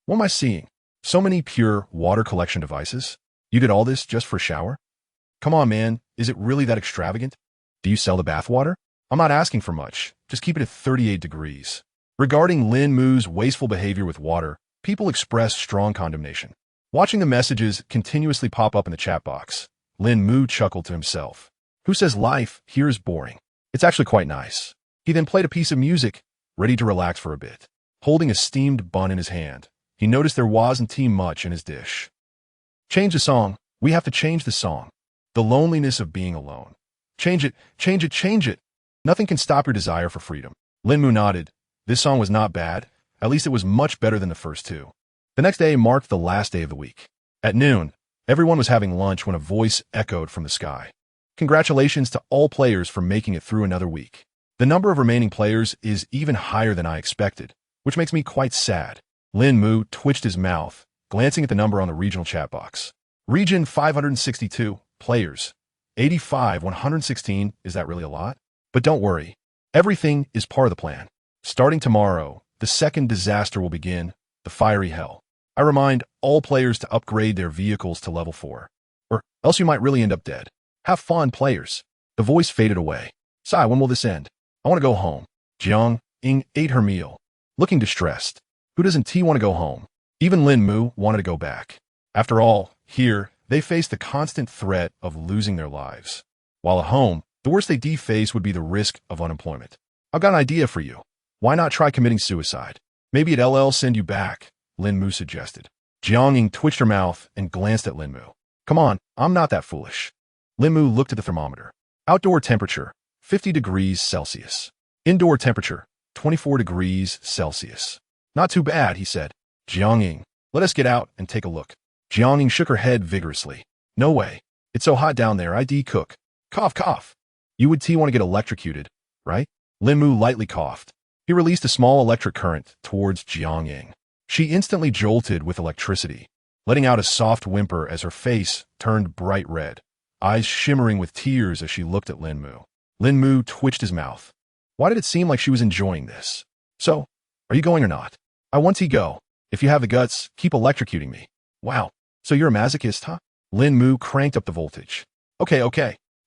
What am I seeing? So many pure water collection devices. You did all this just for a shower? Come on, man. Is it really that extravagant? Do you sell the bathwater? I'm not asking for much. Just keep it at 38 degrees. Regarding Lín Mù's wasteful behavior with water, people expressed strong condemnation. Watching the messages continuously pop up in the chat box, Lín Mù chuckled to himself. Who says life here is boring? It's actually quite nice. He then played a piece of music, ready to relax for a bit. Holding a steamed bun in his hand, he noticed there wasn't much in his dish. Change the song. We have to change the song. The loneliness of being alone. Change it, change it, change it. Nothing can stop your desire for freedom. Lín Mù nodded. This song was not bad. At least it was much better than the first two. The next day marked the last day of the week. At noon, everyone was having lunch when a voice echoed from the sky. Congratulations to all players for making it through another week. The number of remaining players is even higher than I expected, which makes me quite sad. Lín Mù twitched his mouth, glancing at the number on the regional chat box. Region 562, players. 85, 116, is that really a lot? But don't worry, everything is part of the plan. Starting tomorrow, the second disaster will begin, the fiery hell. I remind all players to upgrade their vehicles to level 4, or else you might really end up dead. Have fun, players. The voice faded away. Sigh, when will this end? I want to go home. Jiang Ying ate her meal, looking distressed. Who doesn't want to go home? Even Lín Mù wanted to go back. After all, here, they faced the constant threat of losing their lives. While at home, the worst they face would be the risk of unemployment. I've got an idea for you. Why not try committing suicide? Maybe at LL send you back, Lín Mù suggested. Jiang Ying twitched her mouth and glanced at Lín Mù. Come on, I'm not that foolish. Lín Mù looked at the thermometer. Outdoor temperature, 50 degrees Celsius. Indoor temperature, 24 degrees Celsius. Not too bad, he said. Jiang Ying, let us get out and take a look. Jiang Ying shook her head vigorously. No way. It's so hot down there, I'd cook. Cough, cough. You would want to get electrocuted, right? Lín Mù lightly coughed. He released a small electric current towards Jiang Ying. She instantly jolted with electricity, letting out a soft whimper as her face turned bright red, eyes shimmering with tears as she looked at Lín Mù. Lín Mù twitched his mouth. Why did it seem like she was enjoying this? So, are you going or not? I want to go. If you have the guts, keep electrocuting me. Wow, so you're a masochist, huh? Lín Mù cranked up the voltage. Okay,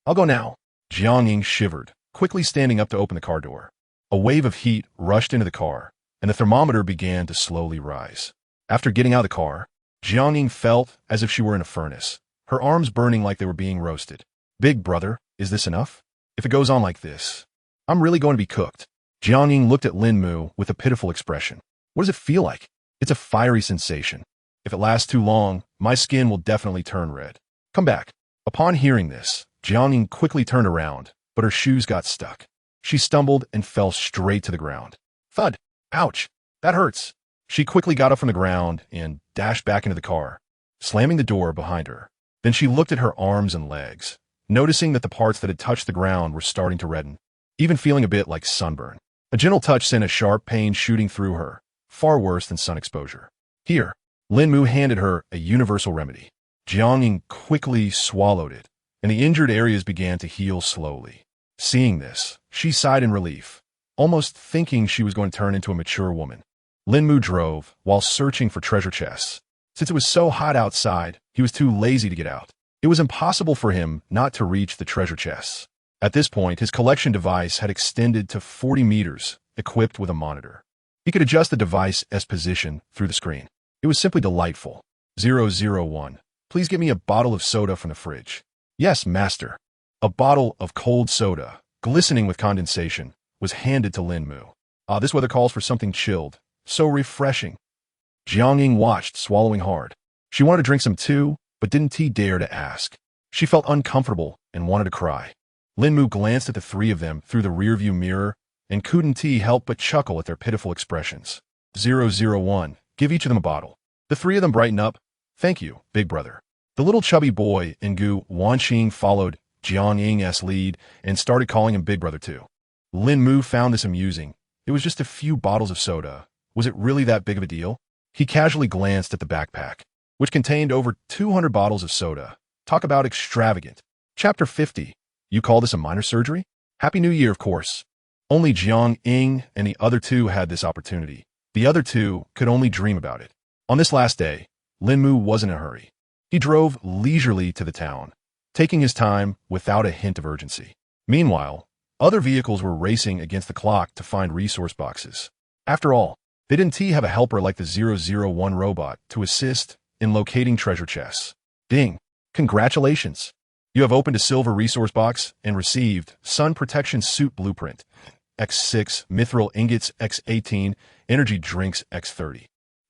I'll go now. Jiang Ying shivered, quickly standing up to open the car door. A wave of heat rushed into the car, and the thermometer began to slowly rise. After getting out of the car, Jiang Ying felt as if she were in a furnace, her arms burning like they were being roasted. Big brother, is this enough? If it goes on like this, I'm really going to be cooked. Jiang Ying looked at Lín Mù with a pitiful expression. What does it feel like? It's a fiery sensation. If it lasts too long, my skin will definitely turn red. Come back. Upon hearing this, Jiang Ying quickly turned around, but her shoes got stuck. She stumbled and fell straight to the ground. Thud! Ouch! That hurts! She quickly got up from the ground and dashed back into the car, slamming the door behind her. Then she looked at her arms and legs, noticing that the parts that had touched the ground were starting to redden, even feeling a bit like sunburn. A gentle touch sent a sharp pain shooting through her, far worse than sun exposure. Here, Lín Mù handed her a universal remedy. Jiang Ying quickly swallowed it, and the injured areas began to heal slowly. Seeing this, she sighed in relief, almost thinking she was going to turn into a mature woman. Lín Mù drove while searching for treasure chests. Since it was so hot outside, he was too lazy to get out. It was impossible for him not to reach the treasure chests. At this point, his collection device had extended to 40 meters, equipped with a monitor. He could adjust the device's position through the screen. It was simply delightful. 001. Please get me a bottle of soda from the fridge. Yes, master. A bottle of cold soda, glistening with condensation, was handed to Lín Mù. This weather calls for something chilled. So refreshing. Jiang Ying watched, swallowing hard. She wanted to drink some too, but didn't dare to ask. She felt uncomfortable and wanted to cry. Lín Mù glanced at the three of them through the rearview mirror and couldn't help but chuckle at their pitiful expressions. 001. Give each of them a bottle. The three of them brightened up. Thank you, big brother. The little chubby boy, Ngu Wanqing, followed Jiang Ying's lead and started calling him big brother too. Lín Mù found this amusing. It was just a few bottles of soda. Was it really that big of a deal? He casually glanced at the backpack, which contained over 200 bottles of soda. Talk about extravagant. Chapter 50. You call this a minor surgery? Happy New Year, of course. Only Jiang Ying and the other two had this opportunity. The other two could only dream about it. On this last day, Lín Mù wasn't in a hurry. He drove leisurely to the town, taking his time without a hint of urgency. Meanwhile, other vehicles were racing against the clock to find resource boxes. After all, they didn't have a helper like the 001 robot to assist in locating treasure chests. Ding! Congratulations! You have opened a silver resource box and received Sun Protection Suit Blueprint, X6, Mithril Ingots, X18, Energy Drinks, X30.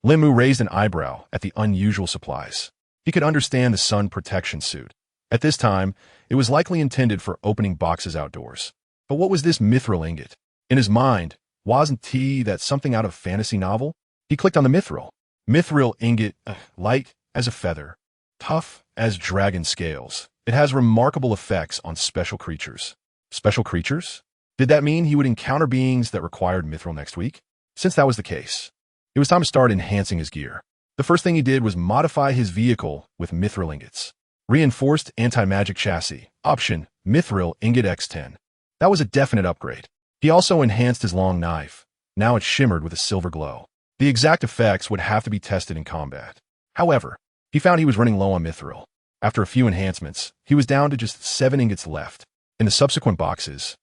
Lín Mù raised an eyebrow at the unusual supplies. He could understand the sun protection suit. At this time, it was likely intended for opening boxes outdoors. But what was this mithril ingot? In his mind, wasn't that something out of fantasy novel? He clicked on the mithril. Mithril ingot, light as a feather, tough as dragon scales. It has remarkable effects on special creatures. Special creatures? Did that mean he would encounter beings that required mithril next week? Since that was the case, it was time to start enhancing his gear. The first thing he did was modify his vehicle with mithril ingots. Reinforced anti-magic chassis. Option, mithril ingot X10. That was a definite upgrade. He also enhanced his long knife. Now it shimmered with a silver glow. The exact effects would have to be tested in combat. However, he found he was running low on mithril. After a few enhancements, he was down to just 7 ingots left. In the subsequent boxes,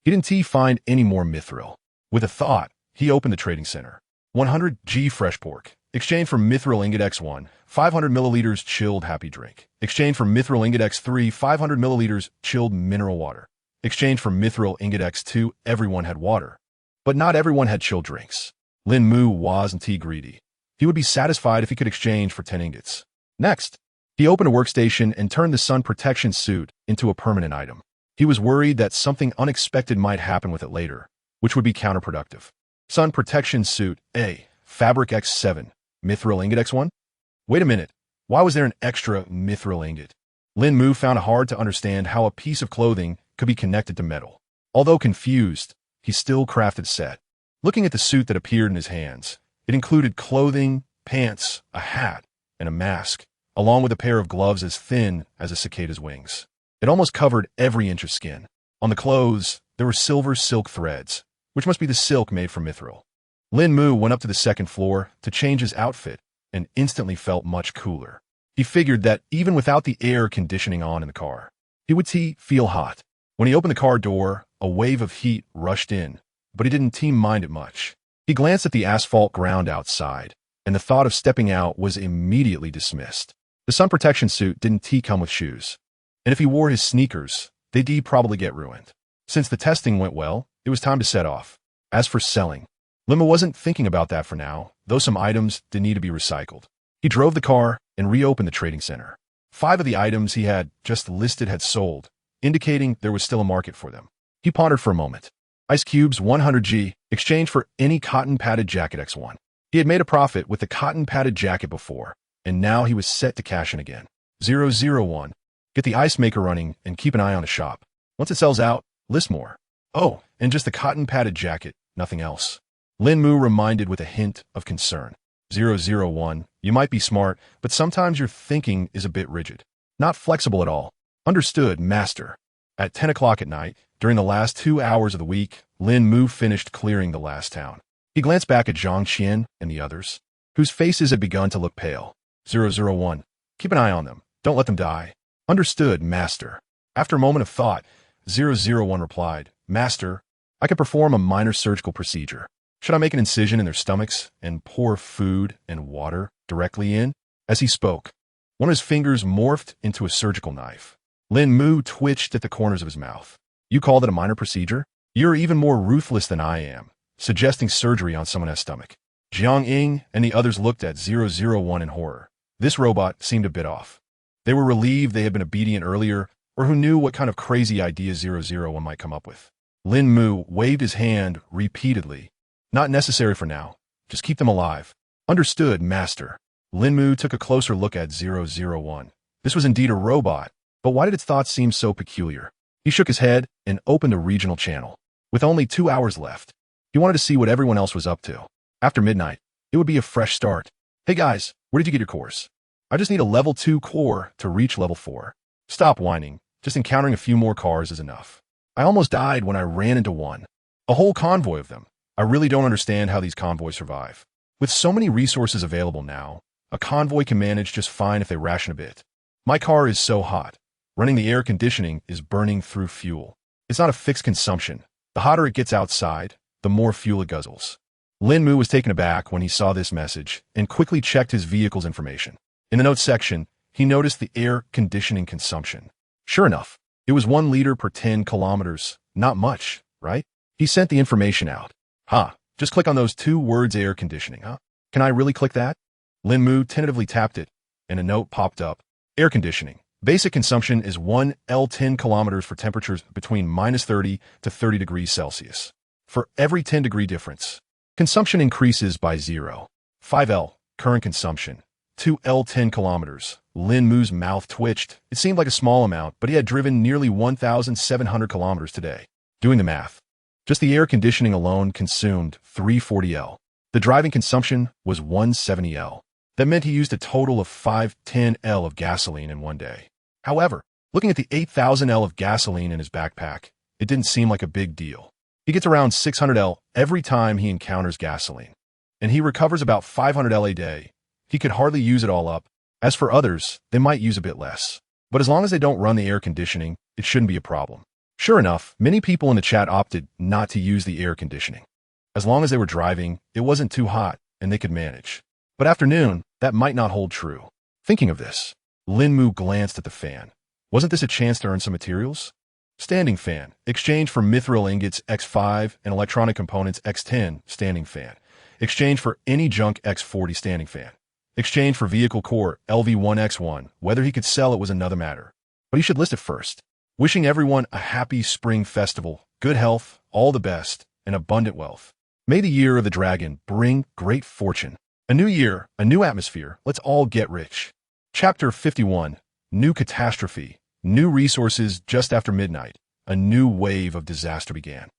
he didn't find any more mithril. With a thought, he opened the trading center. 100 G fresh pork. Exchange for mithril ingot X1, 500 milliliters chilled happy drink. Exchange for mithril ingot X3, 500 milliliters chilled mineral water. Exchange for mithril ingot X2, everyone had water. But not everyone had chilled drinks. Lín Mù wasn't greedy. He would be satisfied if he could exchange for 10 ingots. Next, he opened a workstation and turned the sun protection suit into a permanent item. He was worried that something unexpected might happen with it later, which would be counterproductive. Sun protection suit A, fabric X7, mithril ingot X1? Wait a minute, why was there an extra mithril ingot? Lín Mù found it hard to understand how a piece of clothing could be connected to metal. Although confused, he still crafted set. Looking at the suit that appeared in his hands, it included clothing, pants, a hat, and a mask, along with a pair of gloves as thin as a cicada's wings. It almost covered every inch of skin. On the clothes, there were silver silk threads, which must be the silk made from mithril. Lín Mù went up to the second floor to change his outfit and instantly felt much cooler. He figured that even without the air conditioning on in the car, he would feel hot. When he opened the car door, a wave of heat rushed in, but he didn't mind it much. He glanced at the asphalt ground outside, and the thought of stepping out was immediately dismissed. The sun protection suit didn't come with shoes, and if he wore his sneakers, they'd probably get ruined. Since the testing went well, it was time to set off. As for selling, Lín Mù wasn't thinking about that for now, though some items did need to be recycled. He drove the car and reopened the trading center. 5 of the items he had just listed had sold, indicating there was still a market for them. He pondered for a moment. Ice cubes 100G, exchange for any cotton padded jacket X1. He had made a profit with the cotton padded jacket before, and now he was set to cash in again. 001. Get the ice maker running and keep an eye on the shop. Once it sells out, list more. Oh, and just the cotton padded jacket, nothing else. Lín Mù reminded with a hint of concern. 001. You might be smart, but sometimes your thinking is a bit rigid. Not flexible at all. Understood, master. At 10 o'clock at night, during the last 2 hours of the week, Lín Mù finished clearing the last town. He glanced back at Zhang Qian and the others, whose faces had begun to look pale. 001. Keep an eye on them. Don't let them die. Understood, master. After a moment of thought, 001 replied, Master, I can perform a minor surgical procedure. Should I make an incision in their stomachs and pour food and water directly in? As he spoke, one of his fingers morphed into a surgical knife. Lín Mù twitched at the corners of his mouth. You called it a minor procedure? You're even more ruthless than I am, suggesting surgery on someone's stomach. Jiang Ying and the others looked at 001 in horror. This robot seemed a bit off. They were relieved they had been obedient earlier, or who knew what kind of crazy idea 001 might come up with. Lín Mù waved his hand repeatedly. Not necessary for now. Just keep them alive. Understood, master. Lín Mù took a closer look at 001. This was indeed a robot, but why did its thoughts seem so peculiar? He shook his head and opened a regional channel. With only 2 hours left, he wanted to see what everyone else was up to. After midnight, it would be a fresh start. Hey guys, where did you get your cores? I just need a level 2 core to reach level 4. Stop whining. Just encountering a few more cars is enough. I almost died when I ran into one. A whole convoy of them. I really don't understand how these convoys survive. With so many resources available now, a convoy can manage just fine if they ration a bit. My car is so hot. Running the air conditioning is burning through fuel. It's not a fixed consumption. The hotter it gets outside, the more fuel it guzzles. Lín Mù was taken aback when he saw this message and quickly checked his vehicle's information. In the notes section, he noticed the air conditioning consumption. Sure enough, it was 1 liter per 10 kilometers. Not much, right? He sent the information out. Just click on those 2 words air conditioning, huh? Can I really click that? Lín Mù tentatively tapped it, and a note popped up. Air conditioning. Basic consumption is 1 L 10 kilometers for temperatures between -30 to 30 degrees Celsius. For every 10-degree difference, consumption increases by 0.5 L. Current consumption, 2 L 10 kilometers. Lín Mù's mouth twitched. It seemed like a small amount, but he had driven nearly 1,700 kilometers today. Doing the math, just the air conditioning alone consumed 340 L. The driving consumption was 170 L. That meant he used a total of 510 L of gasoline in one day. However, looking at the 8,000 L of gasoline in his backpack, it didn't seem like a big deal. He gets around 600 L every time he encounters gasoline, and he recovers about 500 L a day. He could hardly use it all up. As for others, they might use a bit less. But as long as they don't run the air conditioning, it shouldn't be a problem. Sure enough, many people in the chat opted not to use the air conditioning. As long as they were driving, it wasn't too hot, and they could manage. But after noon, that might not hold true. Thinking of this, Lín Mù glanced at the fan. Wasn't this a chance to earn some materials? Standing fan. Exchange for mithril ingots X5 and electronic components X10, standing fan. Exchange for any junk X40, standing fan. Exchange for vehicle core LV1X1. Whether he could sell it was another matter. But he should list it first. Wishing everyone a happy spring festival, good health, all the best, and abundant wealth. May the year of the dragon bring great fortune. A new year, a new atmosphere, let's all get rich. Chapter 51. New catastrophe. New resources just after midnight. A new wave of disaster began.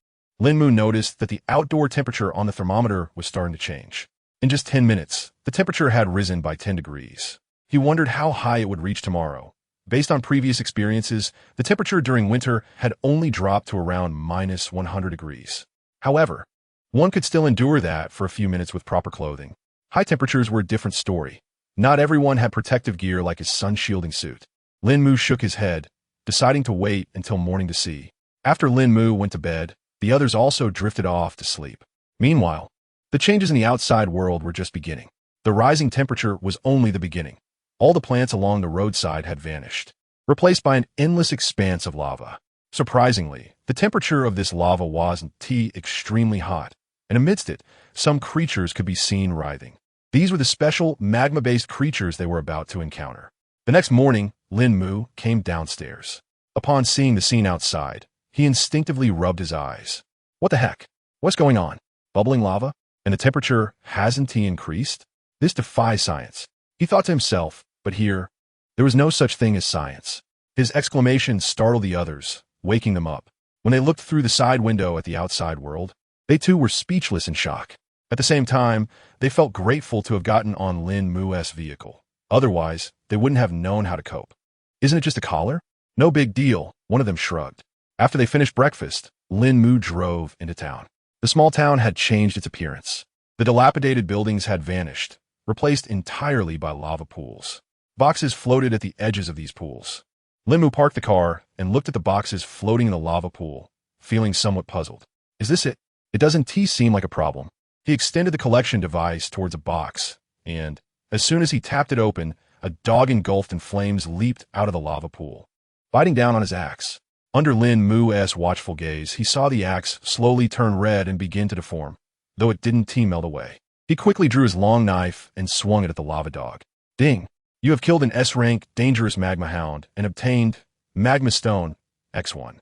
Lín Mù noticed that the outdoor temperature on the thermometer was starting to change. In just 10 minutes, the temperature had risen by 10 degrees. He wondered how high it would reach tomorrow. Based on previous experiences, the temperature during winter had only dropped to around -100 degrees. However, one could still endure that for a few minutes with proper clothing. High temperatures were a different story. Not everyone had protective gear like his sun-shielding suit. Lín Mù shook his head, deciding to wait until morning to see. After Lín Mù went to bed, the others also drifted off to sleep. Meanwhile, the changes in the outside world were just beginning. The rising temperature was only the beginning. All the plants along the roadside had vanished, replaced by an endless expanse of lava. Surprisingly, the temperature of this lava wasn't extremely hot, and amidst it, some creatures could be seen writhing. These were the special magma-based creatures they were about to encounter. The next morning, Lín Mù came downstairs. Upon seeing the scene outside, he instinctively rubbed his eyes. What the heck? What's going on? Bubbling lava? And the temperature hasn't increased? This defies science, he thought to himself, but here, there was no such thing as science. His exclamation startled the others, waking them up. When they looked through the side window at the outside world, they too were speechless in shock. At the same time, they felt grateful to have gotten on Lín Mù's vehicle. Otherwise, they wouldn't have known how to cope. Isn't it just a collar? No big deal, one of them shrugged. After they finished breakfast, Lín Mù drove into town. The small town had changed its appearance. The dilapidated buildings had vanished, replaced entirely by lava pools. Boxes floated at the edges of these pools. Lín Mù parked the car and looked at the boxes floating in the lava pool, feeling somewhat puzzled. Is this it? It doesn't seem like a problem. He extended the collection device towards a box, and, as soon as he tapped it open, a dog engulfed in flames leaped out of the lava pool, biting down on his axe. Under Lín Mù's watchful gaze, he saw the axe slowly turn red and begin to deform, though it didn't melt away. He quickly drew his long knife and swung it at the lava dog. Ding! You have killed an S-rank dangerous magma hound and obtained Magma Stone X1.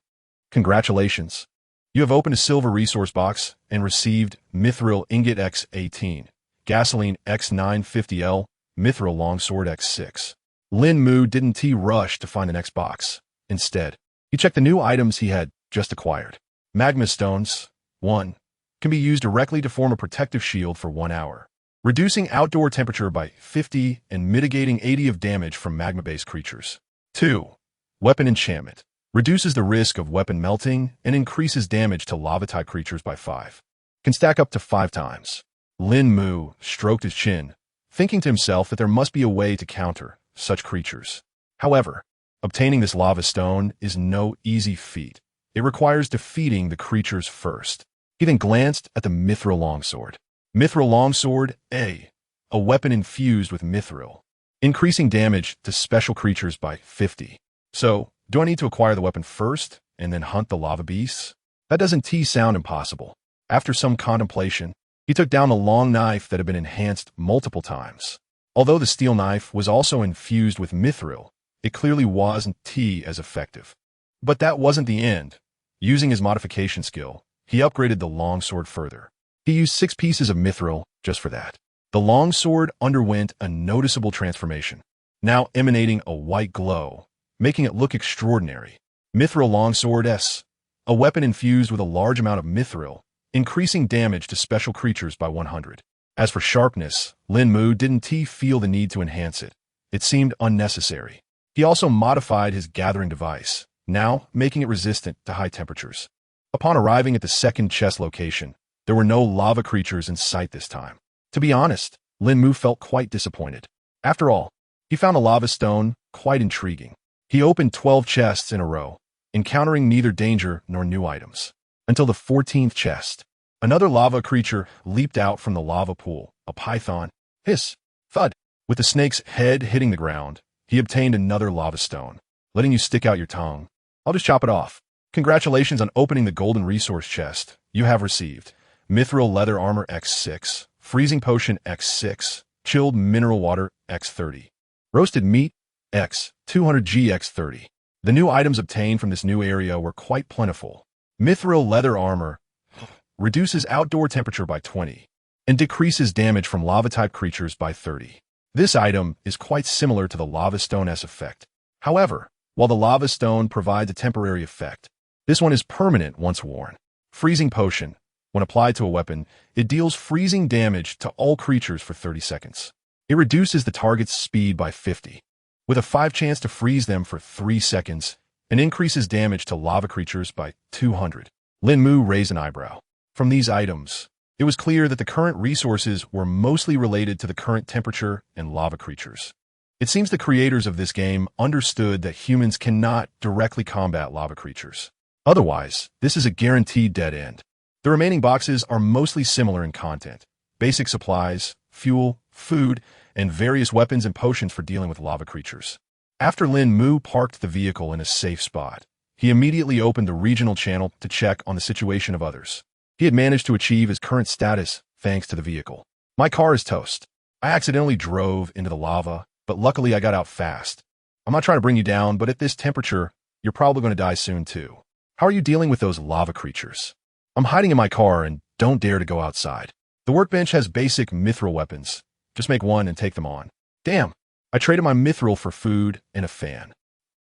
Congratulations! You have opened a silver resource box and received Mithril Ingot X18, Gasoline X950L, Mithril Longsword X6. Lín Mù didn't rush to find the next box. Instead, he checked the new items he had just acquired. Magma Stones, 1, can be used directly to form a protective shield for 1 hour, reducing outdoor temperature by 50 and mitigating 80 of damage from magma-based creatures. 2, Weapon Enchantment, reduces the risk of weapon melting and increases damage to lava-type creatures by 5. Can stack up to 5 times. Lín Mù stroked his chin, thinking to himself that there must be a way to counter such creatures. However, obtaining this lava stone is no easy feat. It requires defeating the creatures first. He then glanced at the Mithril Longsword. Mithril Longsword A weapon infused with mithril, increasing damage to special creatures by 50. So, do I need to acquire the weapon first and then hunt the lava beasts? That doesn't sound impossible. After some contemplation, he took down the long knife that had been enhanced multiple times. Although the steel knife was also infused with mithril, It clearly wasn't as effective. But that wasn't the end. Using his modification skill, he upgraded the longsword further. He used 6 pieces of mithril just for that. The longsword underwent a noticeable transformation, now emanating a white glow, making it look extraordinary. Mithril Longsword S, a weapon infused with a large amount of mithril, increasing damage to special creatures by 100. As for sharpness, Lín Mù didn't feel the need to enhance it. It seemed unnecessary. He also modified his gathering device, now making it resistant to high temperatures. Upon arriving at the second chest location, there were no lava creatures in sight this time. To be honest, Lín Mù felt quite disappointed. After all, he found a lava stone quite intriguing. He opened 12 chests in a row, encountering neither danger nor new items. Until the 14th chest, another lava creature leaped out from the lava pool, a python. Hiss! Thud! With the snake's head hitting the ground, he obtained another lava stone, letting you stick out your tongue. I'll just chop it off. Congratulations on opening the golden resource chest. You have received Mithril Leather Armor X6, Freezing Potion X6, Chilled Mineral Water X30, Roasted Meat X, 200G X30. The new items obtained from this new area were quite plentiful. Mithril Leather Armor reduces outdoor temperature by 20 and decreases damage from lava-type creatures by 30. This item is quite similar to the Lava Stone S effect. However, while the Lava Stone provides a temporary effect, this one is permanent once worn. Freezing Potion. When applied to a weapon, it deals freezing damage to all creatures for 30 seconds. It reduces the target's speed by 50. With a 5 chance to freeze them for 3 seconds, and increases damage to lava creatures by 200. Lín Mù raised an eyebrow. From these items, it was clear that the current resources were mostly related to the current temperature and lava creatures. It seems the creators of this game understood that humans cannot directly combat lava creatures. Otherwise, this is a guaranteed dead end. The remaining boxes are mostly similar in content. Basic supplies, fuel, food, and various weapons and potions for dealing with lava creatures. After Lín Mù parked the vehicle in a safe spot, he immediately opened the regional channel to check on the situation of others. He had managed to achieve his current status thanks to the vehicle. My car is toast. I accidentally drove into the lava, but luckily I got out fast. I'm not trying to bring you down, but at this temperature, you're probably going to die soon too. How are you dealing with those lava creatures? I'm hiding in my car and don't dare to go outside. The workbench has basic mithril weapons. Just make one and take them on. Damn, I traded my mithril for food and a fan.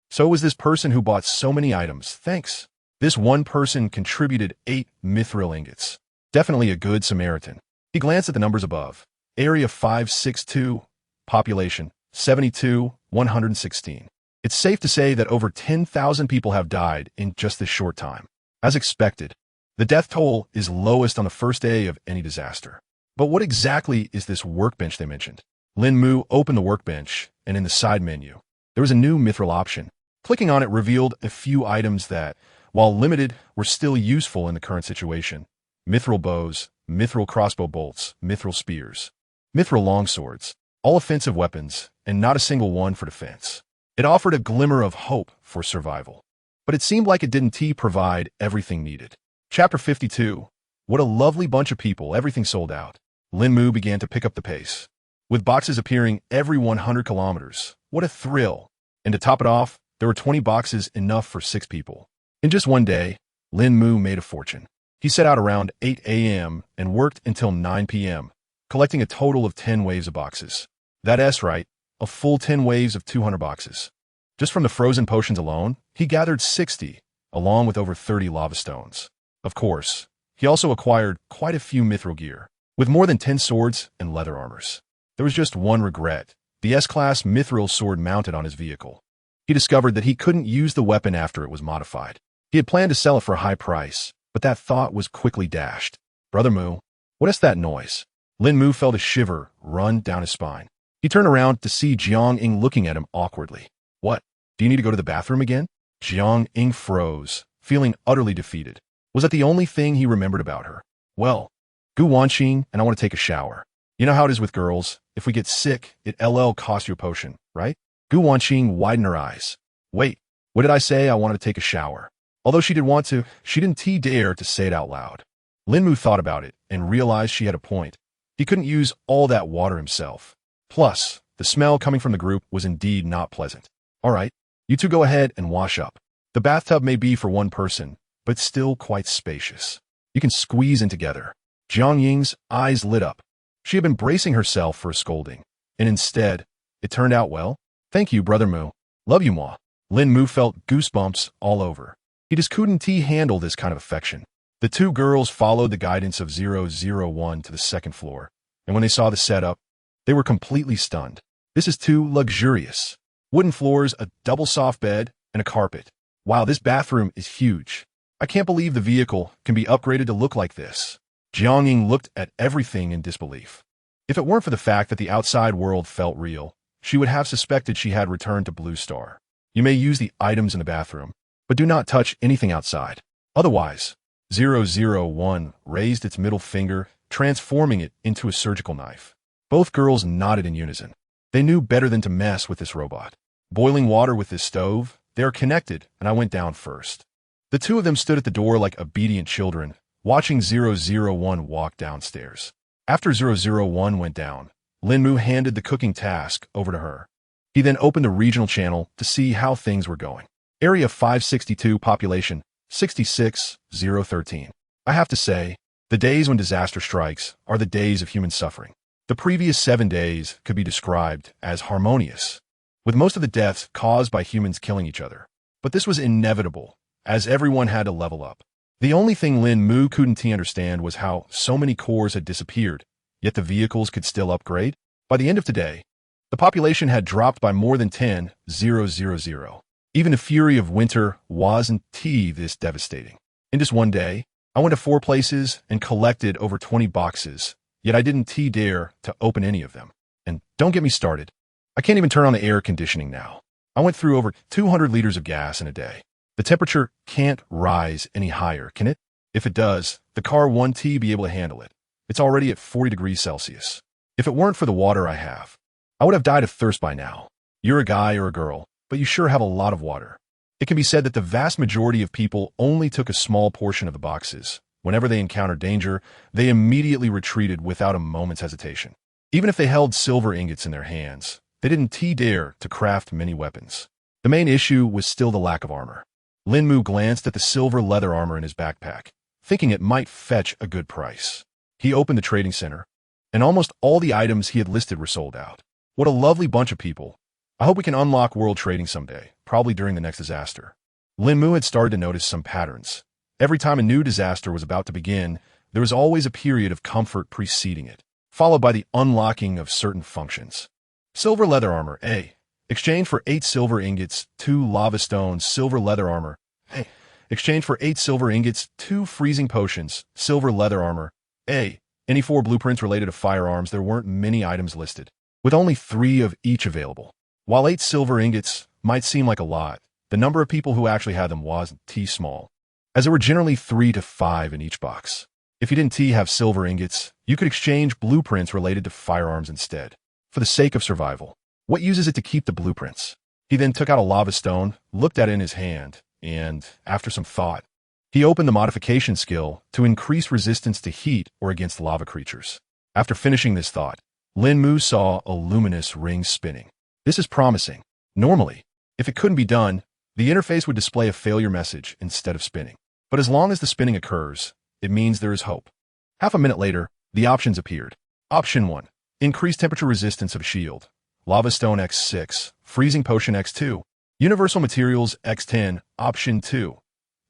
So was this person who bought so many items. Thanks. This one person contributed 8 mithril ingots. Definitely a good Samaritan. He glanced at the numbers above. Area 562, population 72, 116. It's safe to say that over 10,000 people have died in just this short time. As expected, the death toll is lowest on the first day of any disaster. But what exactly is this workbench they mentioned? Lín Mù opened the workbench, and in the side menu, there was a new mithril option. Clicking on it revealed a few items that, while limited, were still useful in the current situation. Mithril bows, mithril crossbow bolts, mithril spears, mithril longswords, all offensive weapons, and not a single one for defense. It offered a glimmer of hope for survival. But it seemed like it didn't provide everything needed. Chapter 52. What a lovely bunch of people, everything sold out. Lín Mù began to pick up the pace, with boxes appearing every 100 kilometers. What a thrill! And to top it off, there were 20 boxes, enough for 6 people. In just one day, Lín Mù made a fortune. He set out around 8 a.m. and worked until 9 p.m., collecting a total of 10 waves of boxes. That's right, a full 10 waves of 200 boxes. Just from the frozen potions alone, he gathered 60, along with over 30 lava stones. Of course, he also acquired quite a few mithril gear, with more than 10 swords and leather armors. There was just one regret: the S-class mithril sword mounted on his vehicle. He discovered that he couldn't use the weapon after it was modified. He had planned to sell it for a high price, but that thought was quickly dashed. Brother Mù, what is that noise? Lín Mù felt a shiver run down his spine. He turned around to see Jiang Ying looking at him awkwardly. What? Do you need to go to the bathroom again? Jiang Ying froze, feeling utterly defeated. Was that the only thing he remembered about her? Well, Gu Wanqing and I want to take a shower. You know how it is with girls. If we get sick, it costs you a potion, right? Gu Wanqing widened her eyes. Wait, what did I say? I wanted to take a shower. Although she did want to, she didn't dare to say it out loud. Lín Mù thought about it and realized she had a point. He couldn't use all that water himself. Plus, the smell coming from the group was indeed not pleasant. All right, you two go ahead and wash up. The bathtub may be for one person, but still quite spacious. You can squeeze in together. Jiang Ying's eyes lit up. She had been bracing herself for a scolding, and instead, it turned out well. Thank you, Brother Mu. Love you, moi. Lín Mù felt goosebumps all over. He just couldn't handle this kind of affection. The two girls followed the guidance of 001 to the second floor, and when they saw the setup, they were completely stunned. This is too luxurious. Wooden floors, a double soft bed, and a carpet. Wow, this bathroom is huge. I can't believe the vehicle can be upgraded to look like this. Jiang Ying looked at everything in disbelief. If it weren't for the fact that the outside world felt real, she would have suspected she had returned to Blue Star. You may use the items in the bathroom, but do not touch anything outside. Otherwise, 001 raised its middle finger, transforming it into a surgical knife. Both girls nodded in unison. They knew better than to mess with this robot. Boiling water with this stove, they are connected, and I went down first. The two of them stood at the door like obedient children, watching 001 walk downstairs. After 001 went down, Lín Mù handed the cooking task over to her. He then opened the regional channel to see how things were going. Area 562, population 66,013. I have to say, the days when disaster strikes are the days of human suffering. The previous 7 days could be described as harmonious, with most of the deaths caused by humans killing each other. But this was inevitable, as everyone had to level up. The only thing Lín Mù couldn't understand was how so many cores had disappeared, yet the vehicles could still upgrade. By the end of today, the population had dropped by more than 10,000. Even the fury of winter wasn't this devastating. In just one day, I went to 4 places and collected over 20 boxes, yet I didn't dare to open any of them. And don't get me started. I can't even turn on the air conditioning now. I went through over 200 liters of gas in a day. The temperature can't rise any higher, can it? If it does, the car won't be able to handle it. It's already at 40 degrees Celsius. If it weren't for the water I would have died of thirst by now. You're a guy or a girl, but you sure have a lot of water. It can be said that the vast majority of people only took a small portion of the boxes. Whenever they encountered danger, they immediately retreated without a moment's hesitation. Even if they held silver ingots in their hands, they didn't dare to craft many weapons. The main issue was still the lack of armor. Lín Mù glanced at the silver leather armor in his backpack, thinking it might fetch a good price. He opened the trading center, and almost all the items he had listed were sold out. What a lovely bunch of people. I hope we can unlock world trading someday, probably during the next disaster. Lín Mù had started to notice some patterns. Every time a new disaster was about to begin, there was always a period of comfort preceding it, followed by the unlocking of certain functions. Silver leather armor, A. Exchange for 8 silver ingots, 2 lava stones, silver leather armor. A. Exchange for 8 silver ingots, 2 freezing potions, silver leather armor. A. Any 4 blueprints related to firearms. There weren't many items listed, with only 3 of each available. While 8 silver ingots might seem like a lot, the number of people who actually had them was small, as there were generally 3 to 5 in each box. If you didn't have silver ingots, you could exchange blueprints related to firearms instead, for the sake of survival. What use is it to keep the blueprints? He then took out a lava stone, looked at it in his hand, and, after some thought, he opened the modification skill to increase resistance to heat or against lava creatures. After finishing this thought, Lín Mù saw a luminous ring spinning. This is promising. Normally, if it couldn't be done, the interface would display a failure message instead of spinning. But as long as the spinning occurs, it means there is hope. Half a minute later, the options appeared. Option 1. Increase temperature resistance of shield. Lava Stone X6, Freezing Potion X2, Universal Materials X10. Option 2.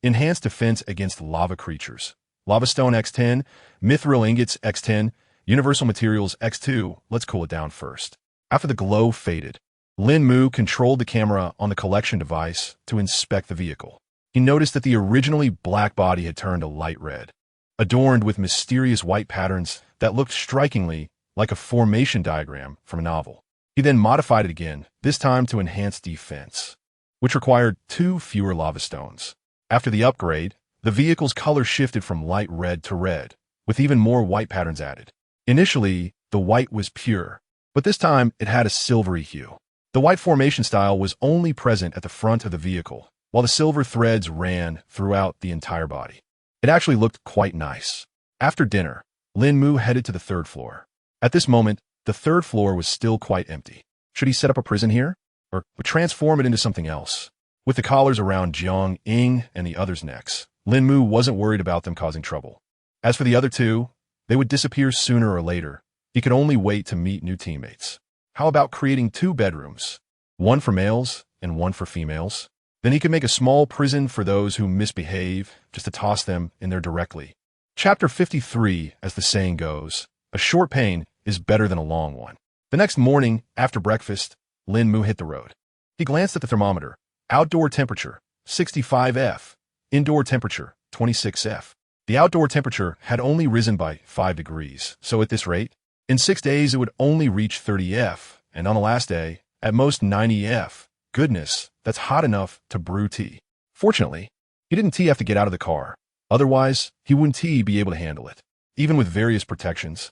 Enhance defense against lava creatures. Lava Stone X10, Mithril Ingots X10, Universal Materials X2. Let's cool it down first. After the glow faded, Lín Mù controlled the camera on the collection device to inspect the vehicle. He noticed that the originally black body had turned a light red, adorned with mysterious white patterns that looked strikingly like a formation diagram from a novel. He then modified it again, this time to enhance defense, which required 2 fewer lava stones. After the upgrade, the vehicle's color shifted from light red to red, with even more white patterns added. Initially, the white was pure, but this time it had a silvery hue. The white formation style was only present at the front of the vehicle, while the silver threads ran throughout the entire body. It actually looked quite nice. After dinner, Lín Mù headed to the 3rd floor. At this moment, the 3rd floor was still quite empty. Should he set up a prison here? or would transform it into something else. With the collars around Jiang Ying and the others' necks, Lín Mù wasn't worried about them causing trouble. As for the other two, they would disappear sooner or later. He could only wait to meet new teammates. How about creating 2 bedrooms? One for males and one for females? Then he could make a small prison for those who misbehave, just to toss them in there directly. Chapter 53, as the saying goes, a short pain is better than a long one. The next morning, after breakfast, Lín Mù hit the road. He glanced at the thermometer. Outdoor temperature, 65 F. Indoor temperature, 26 F. The outdoor temperature had only risen by 5 degrees, so at this rate, in 6 days it would only reach 30 F, and on the last day, at most 90 F. Goodness, that's hot enough to brew tea. Fortunately, he didn't have to get out of the car. Otherwise, he wouldn't be able to handle it. Even with various protections,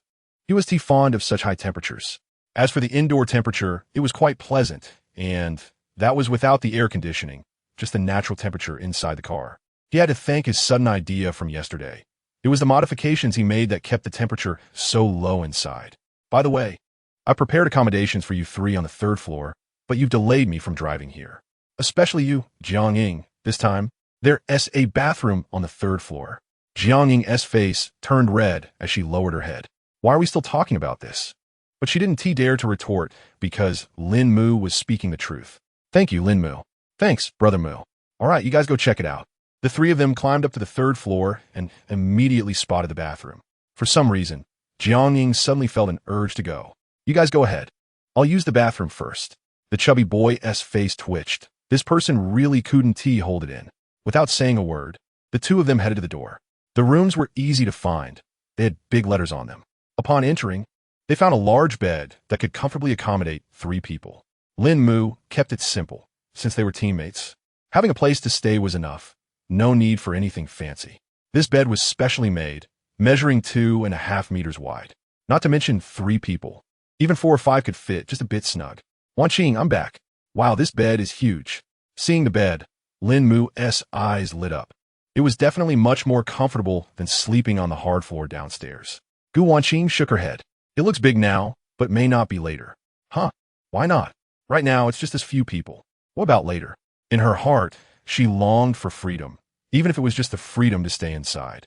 he was fond of such high temperatures. As for the indoor temperature, it was quite pleasant, and that was without the air conditioning, just the natural temperature inside the car. He had to thank his sudden idea from yesterday. It was the modifications he made that kept the temperature so low inside. By the way, I prepared accommodations for you 3 on the 3rd floor, but you've delayed me from driving here. Especially you, Jiang Ying. This time, there's a bathroom on the 3rd floor. Jiang Ying's face turned red as she lowered her head. Why are we still talking about this? But she didn't dare to retort because Lín Mù was speaking the truth. Thank you, Lín Mù. Thanks, Brother Mù. All right, you guys go check it out. The 3 of them climbed up to the 3rd floor and immediately spotted the bathroom. For some reason, Jiang Ying suddenly felt an urge to go. You guys go ahead. I'll use the bathroom first. The chubby boy's face twitched. This person really couldn't hold it in. Without saying a word, the 2 of them headed to the door. The rooms were easy to find. They had big letters on them. Upon entering, they found a large bed that could comfortably accommodate 3 people. Lín Mù kept it simple, since they were teammates. Having a place to stay was enough. No need for anything fancy. This bed was specially made, measuring 2.5 meters wide. Not to mention 3 people. Even 4 or 5 could fit, just a bit snug. Wanqing, I'm back. Wow, this bed is huge. Seeing the bed, Lín Mù's eyes lit up. It was definitely much more comfortable than sleeping on the hard floor downstairs. Gu Wanqing shook her head. It looks big now, but may not be later. Huh? Why not? Right now, it's just as few people. What about later? In her heart, she longed for freedom, even if it was just the freedom to stay inside.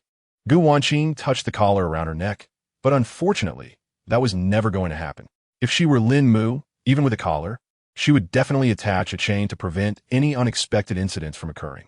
Gu Wanqing touched the collar around her neck, but unfortunately, that was never going to happen. If she were Lín Mù, even with a collar, she would definitely attach a chain to prevent any unexpected incidents from occurring.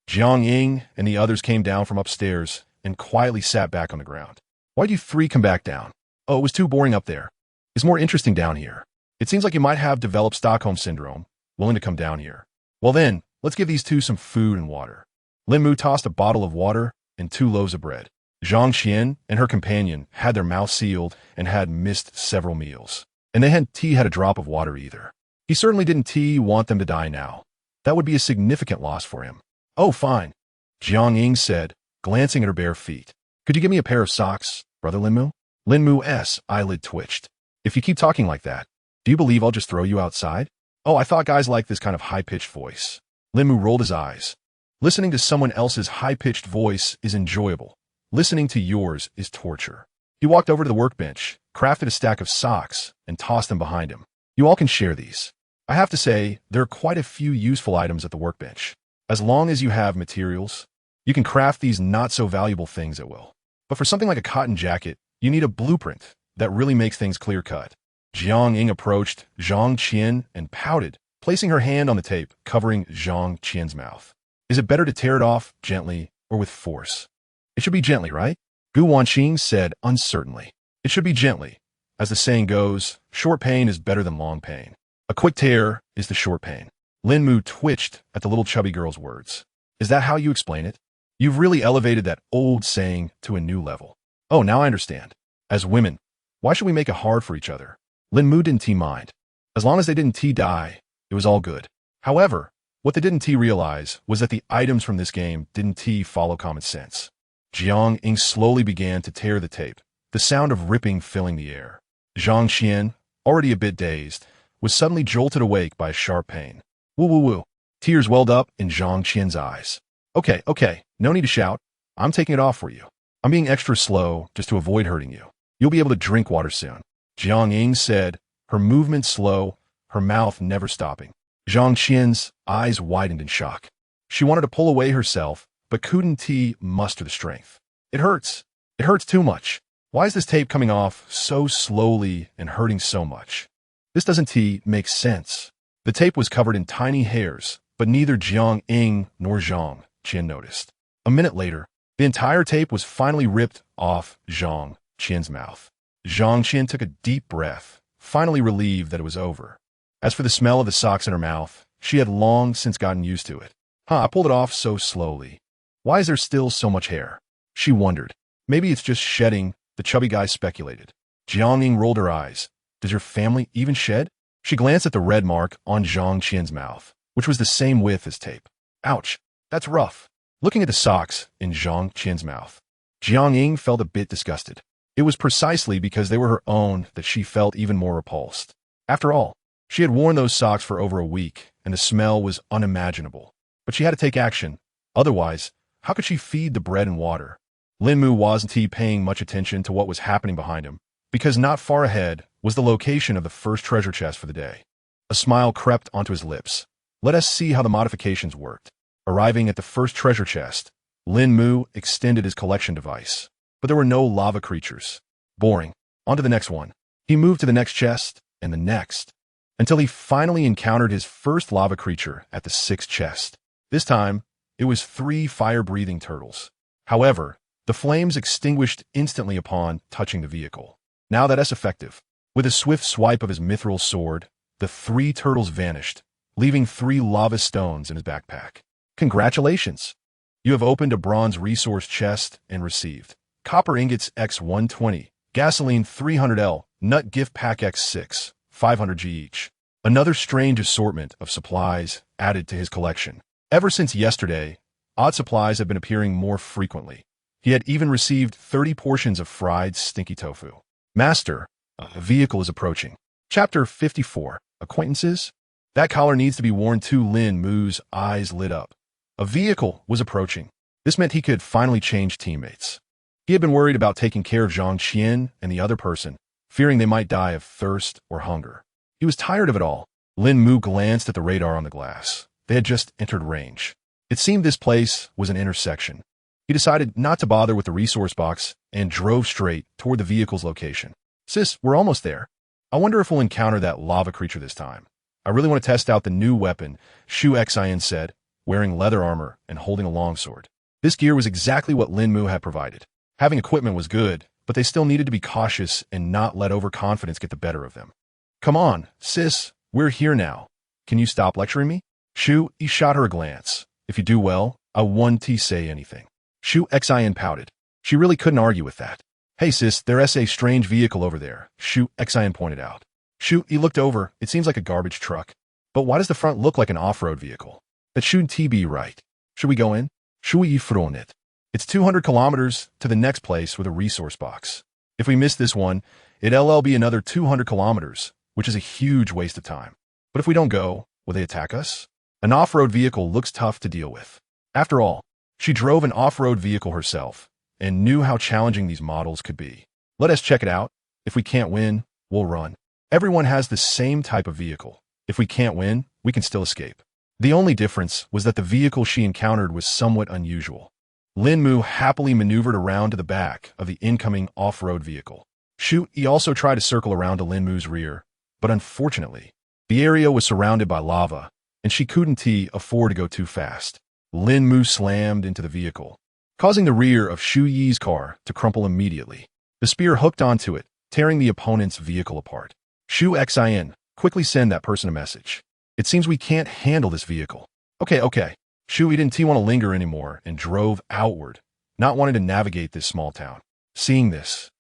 Jiang Ying and the others came down from upstairs and quietly sat back on the ground. Why'd you 3 come back down? Oh, it was too boring up there. It's more interesting down here. It seems like you might have developed Stockholm Syndrome, willing to come down here. Well then, let's give these 2 some food and water. Lín Mù tossed a bottle of water and 2 loaves of bread. Zhang Qian and her companion had their mouths sealed and had missed several meals. And they hadn't had a drop of water either. He certainly didn't want them to die now. That would be a significant loss for him. Oh, fine, Jiang Ying said, glancing at her bare feet. Could you give me a pair of socks, Brother Lín Mù? Lín Mù's eyelid twitched. If you keep talking like that, do you believe I'll just throw you outside? Oh, I thought guys liked this kind of high-pitched voice. Lín Mù rolled his eyes. Listening to someone else's high-pitched voice is enjoyable. Listening to yours is torture. He walked over to the workbench, crafted a stack of socks, and tossed them behind him. You all can share these. I have to say, there are quite a few useful items at the workbench. As long as you have materials, you can craft these not-so-valuable things at will. But for something like a cotton jacket, you need a blueprint that really makes things clear-cut. Jiang Ying approached Zhang Qian and pouted, placing her hand on the tape, covering Zhang Qian's mouth. Is it better to tear it off gently or with force? It should be gently, right? Gu Wanqing said uncertainly. It should be gently. As the saying goes, short pain is better than long pain. A quick tear is the short pain. Lín Mù twitched at the little chubby girl's words. Is that how you explain it? You've really elevated that old saying to a new level. Oh, now I understand. As women, why should we make it hard for each other? Lín Mù didn't mind. As long as they didn't die, it was all good. However, what they didn't realize was that the items from this game didn't follow common sense. Jiang Ying slowly began to tear the tape, the sound of ripping filling the air. Zhang Qian, already a bit dazed, was suddenly jolted awake by a sharp pain. Woo woo woo. Tears welled up in Zhang Qian's eyes. Okay, no need to shout. I'm taking it off for you. I'm being extra slow just to avoid hurting you. You'll be able to drink water soon. Jiang Ying said, her movement slow, her mouth never stopping. Zhang Qian's eyes widened in shock. She wanted to pull away herself, but couldn't muster the strength. It hurts. It hurts too much. Why is this tape coming off so slowly and hurting so much? This doesn't make sense. The tape was covered in tiny hairs, but neither Jiang Ying nor Zhang Qian noticed. A minute later, the entire tape was finally ripped off Zhang Qian's mouth. Zhang Qian took a deep breath, finally relieved that it was over. As for the smell of the socks in her mouth, she had long since gotten used to it. I pulled it off so slowly. Why is there still so much hair? She wondered. Maybe it's just shedding, the chubby guy speculated. Jiang Ying rolled her eyes. Does your family even shed? She glanced at the red mark on Zhang Qian's mouth, which was the same width as tape. Ouch, that's rough. Looking at the socks in Zhang Qian's mouth, Jiang Ying felt a bit disgusted. It was precisely because they were her own that she felt even more repulsed. After all, she had worn those socks for over a week, and the smell was unimaginable. But she had to take action. Otherwise, how could she feed the bread and water? Lín Mù wasn't paying much attention to what was happening behind him, because not far ahead was the location of the first treasure chest for the day. A smile crept onto his lips. Let us see how the modifications worked. Arriving at the first treasure chest, Lín Mù extended his collection device. But there were no lava creatures. Boring. On to the next one. He moved to the next chest, and the next, until he finally encountered his first lava creature at the sixth chest. This time, it was 3 fire-breathing turtles. However, the flames extinguished instantly upon touching the vehicle. Now that's effective. With a swift swipe of his mithril sword, the 3 turtles vanished, leaving 3 lava stones in his backpack. Congratulations! You have opened a bronze resource chest and received copper ingots X120, gasoline 300L, nut gift pack X6, 500G each. Another strange assortment of supplies added to his collection. Ever since yesterday, odd supplies have been appearing more frequently. He had even received 30 portions of fried stinky tofu. Master, a vehicle is approaching. Chapter 54, Acquaintances? That collar needs to be worn too. Lín Mù's eyes lit up. A vehicle was approaching. This meant he could finally change teammates. He had been worried about taking care of Zhang Qian and the other person, fearing they might die of thirst or hunger. He was tired of it all. Lín Mù glanced at the radar on the glass. They had just entered range. It seemed this place was an intersection. He decided not to bother with the resource box and drove straight toward the vehicle's location. Sis, we're almost there. I wonder if we'll encounter that lava creature this time. I really want to test out the new weapon, Shu Xian said, wearing leather armor and holding a longsword. This gear was exactly what Lín Mù had provided. Having equipment was good, but they still needed to be cautious and not let overconfidence get the better of them. Come on, sis, we're here now. Can you stop lecturing me? Shu shot her a glance. If you do well, I won't say anything. Shu Xian pouted. She really couldn't argue with that. Hey sis, there's a strange vehicle over there, Shu Xian pointed out. Shu looked over. It seems like a garbage truck. But why does the front look like an off-road vehicle? That shouldn't be right. Should we go in? Should we throw it? It's 200 kilometers to the next place with a resource box. If we miss this one, it'll be another 200 kilometers, which is a huge waste of time. But if we don't go, will they attack us? An off-road vehicle looks tough to deal with. After all, she drove an off-road vehicle herself and knew how challenging these models could be. Let us check it out. If we can't win, we'll run. Everyone has the same type of vehicle. If we can't win, we can still escape. The only difference was that the vehicle she encountered was somewhat unusual. Lín Mù happily maneuvered around to the back of the incoming off-road vehicle. Shu also tried to circle around to Lín Mù's rear, but unfortunately, the area was surrounded by lava, and she couldn't afford to go too fast. Lín Mù slammed into the vehicle, causing the rear of Shu Yi's car to crumple immediately. The spear hooked onto it, tearing the opponent's vehicle apart. Shu Xian, quickly send that person a message. It seems we can't handle this vehicle. Okay. Shu didn't want to linger anymore and drove outward, not wanting to navigate this small town. Seeing this,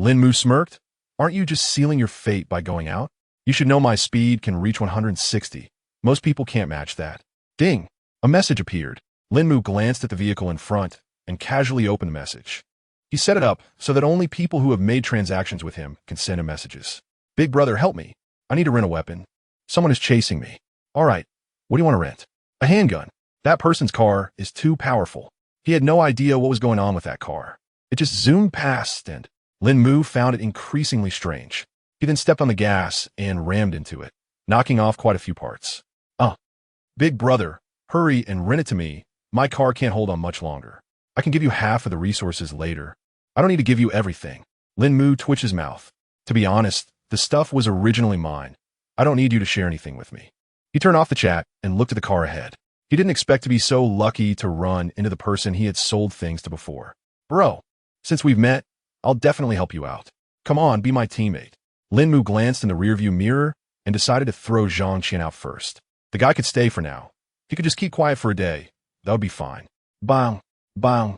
Lín Mù smirked. Aren't you just sealing your fate by going out? You should know my speed can reach 160. Most people can't match that. Ding! A message appeared. Lín Mù glanced at the vehicle in front and casually opened the message. He set it up so that only people who have made transactions with him can send him messages. Big brother, help me. I need to rent a weapon. Someone is chasing me. All right, what do you want to rent? A handgun. That person's car is too powerful. He had no idea what was going on with that car. It just zoomed past, and Lín Mù found it increasingly strange. He then stepped on the gas and rammed into it. knocking off quite a few parts. Big brother, hurry and rent it to me. My car can't hold on much longer. I can give you half of the resources later. I don't need to give you everything. Lín Mù twitched his mouth. To be honest, the stuff was originally mine. I don't need you to share anything with me. He turned off the chat and looked at the car ahead. He didn't expect to be so lucky to run into the person he had sold things to before. Bro, since we've met, I'll definitely help you out. Come on, be my teammate. Lín Mù glanced in the rearview mirror and decided to throw Zhang Qian out first. The guy could stay for now. He could just keep quiet for a day. That would be fine. Bang, bang.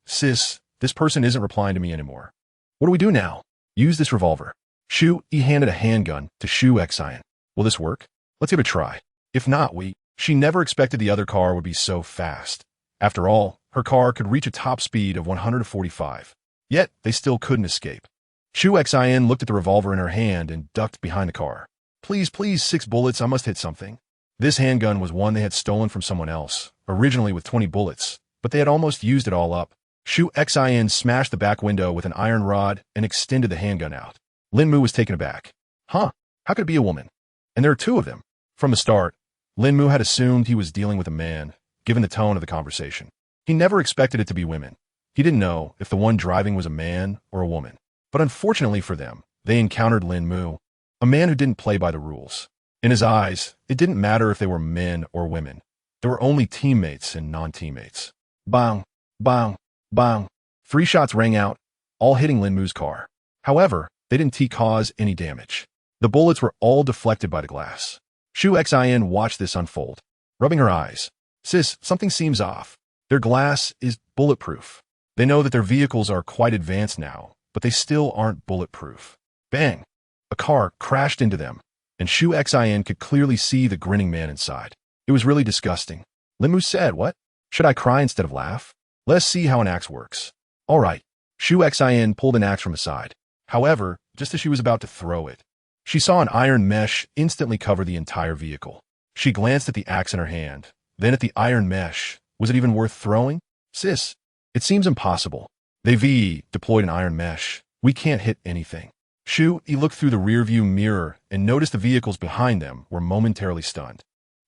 Sis, this person isn't replying to me anymore. What do we do now? Use this revolver. He handed a handgun to Shu Xian. Will this work? Let's give it a try. If not, She never expected the other car would be so fast. After all, her car could reach a top speed of 145. Yet, they still couldn't escape. Shu Xian looked at the revolver in her hand and ducked behind the car. Please, 6 bullets, I must hit something. This handgun was one they had stolen from someone else, originally with 20 bullets, but they had almost used it all up. Shu Xian smashed the back window with an iron rod and extended the handgun out. Lín Mù was taken aback. How could it be a woman? And there are 2 of them. From the start, Lín Mù had assumed he was dealing with a man, given the tone of the conversation. He never expected it to be women. He didn't know if the one driving was a man or a woman. But unfortunately for them, they encountered Lín Mù, a man who didn't play by the rules. In his eyes, it didn't matter if they were men or women. There were only teammates and non-teammates. Bang, bang, bang. 3 shots rang out, all hitting Lín Mu's car. However, they didn't cause any damage. The bullets were all deflected by the glass. Shu Xian watched this unfold, rubbing her eyes. Sis, something seems off. Their glass is bulletproof. They know that their vehicles are quite advanced now, but they still aren't bulletproof. Bang! A car crashed into them, and Shu Xian could clearly see the grinning man inside. It was really disgusting. Lín Mù said, what? Should I cry instead of laugh? Let's see how an axe works. All right. Shu Xian pulled an axe from his side. However, just as she was about to throw it, she saw an iron mesh instantly cover the entire vehicle. She glanced at the axe in her hand, then at the iron mesh. Was it even worth throwing? Sis, it seems impossible. They've deployed an iron mesh. We can't hit anything. He looked through the rearview mirror and noticed the vehicles behind them were momentarily stunned.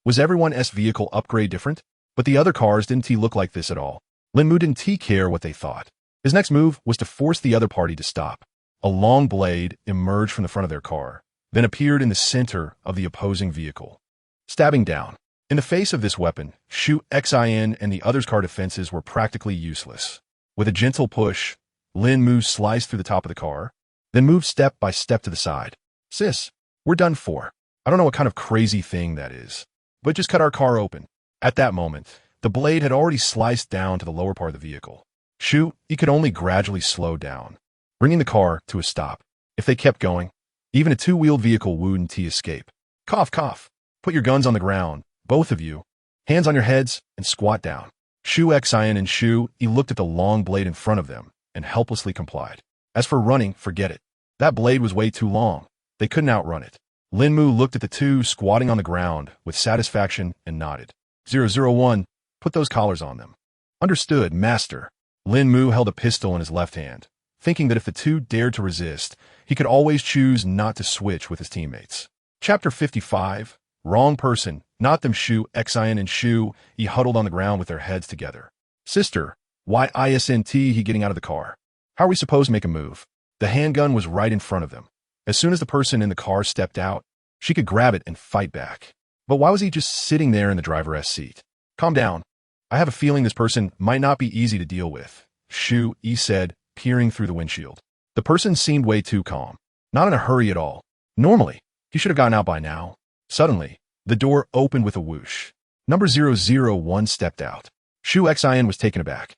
Was everyone's vehicle upgrade different? But the other cars didn't look like this at all. Lín Mù didn't care what they thought. His next move was to force the other party to stop. A long blade emerged from the front of their car, then appeared in the center of the opposing vehicle, stabbing down. In the face of this weapon, Shu Xian and the other's car defenses were practically useless. With a gentle push, Lín Mù sliced through the top of the car, then moved step by step to the side. Sis, we're done for. I don't know what kind of crazy thing that is, but just cut our car open. At that moment, the blade had already sliced down to the lower part of the vehicle. He could only gradually slow down, bringing the car to a stop. If they kept going, even a 2-wheeled vehicle wouldn't escape. Cough, cough. Put your guns on the ground, both of you. Hands on your heads and squat down. Shu Xian and he looked at the long blade in front of them and helplessly complied. As for running, forget it. That blade was way too long. They couldn't outrun it. Lín Mù looked at the 2 squatting on the ground with satisfaction and nodded. 001, put those collars on them. Understood, master. Lín Mù held a pistol in his left hand, thinking that if the 2 dared to resist, he could always choose not to switch with his teammates. Chapter 55, Wrong Person, Not Them. Shu Xian and he huddled on the ground with their heads together. Sister, why isn't he getting out of the car? How are we supposed to make a move? The handgun was right in front of them. As soon as the person in the car stepped out, she could grab it and fight back. But why was he just sitting there in the driver's seat? Calm down. I have a feeling this person might not be easy to deal with, Shu said, peering through the windshield. The person seemed way too calm, not in a hurry at all. Normally, he should have gotten out by now. Suddenly, the door opened with a whoosh. Number 001 stepped out. Shu Xian was taken aback.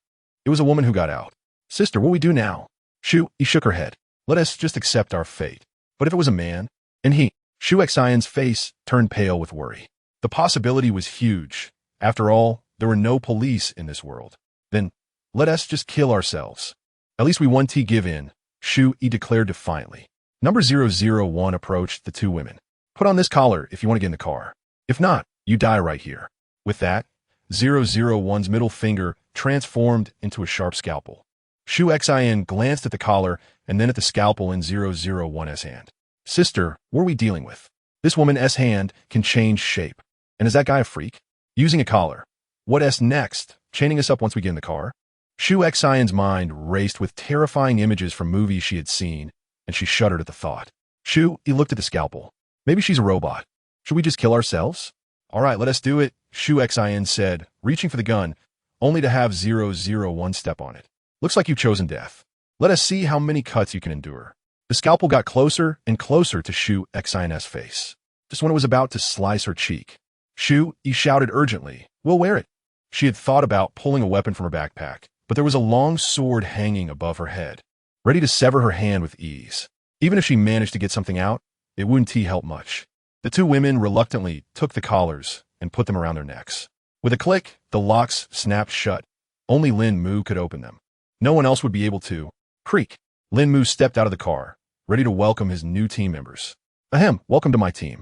It was a woman who got out. Sister, what do we do now? He shook her head. Let us just accept our fate. But if it was a man? And Shu Xian's face turned pale with worry. The possibility was huge. After all, there were no police in this world. Then, let us just kill ourselves. At least we won't give in, Shu declared defiantly. Number 001 approached the 2 women. Put on this collar if you want to get in the car. If not, you die right here. With that, 001's middle finger transformed into a sharp scalpel. Shu Xian glanced at the collar and then at the scalpel in 001's hand. Sister, what are we dealing with? This woman's hand can change shape. And is that guy a freak? Using a collar. What's next? Chaining us up once we get in the car? Shu Xian's mind raced with terrifying images from movies she had seen, and she shuddered at the thought. Shu, he looked at the scalpel. Maybe she's a robot. Should we just kill ourselves? All right, let us do it, Shu Xian said, reaching for the gun, only to have 001 step on it. Looks like you've chosen death. Let us see how many cuts you can endure. The scalpel got closer and closer to Shu Xian's face. Just when it was about to slice her cheek. Shu, he shouted urgently, we'll wear it. She had thought about pulling a weapon from her backpack, but there was a long sword hanging above her head, ready to sever her hand with ease. Even if she managed to get something out, it wouldn't help much. The two women reluctantly took the collars and put them around their necks. With a click, the locks snapped shut. Only Lín Mù could open them. No one else would be able to. Creak. Lín Mù stepped out of the car, ready to welcome his new team members. Ahem, welcome to my team.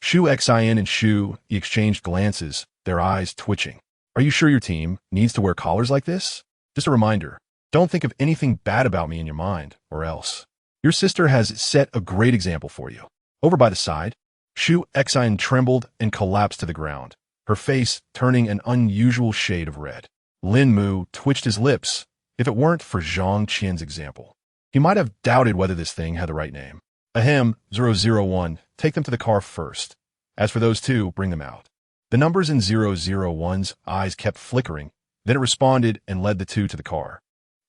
Shu Xian and Shu exchanged glances, their eyes twitching. Are you sure your team needs to wear collars like this? Just a reminder, don't think of anything bad about me in your mind, or else. Your sister has set a great example for you. Over by the side, Shu Xian trembled and collapsed to the ground, her face turning an unusual shade of red. Lín Mù twitched his lips. If it weren't for Zhang Qian's example, he might have doubted whether this thing had the right name. Ahem, 001, take them to the car first. As for those two, bring them out. The numbers in 001's eyes kept flickering, then it responded and led the two to the car.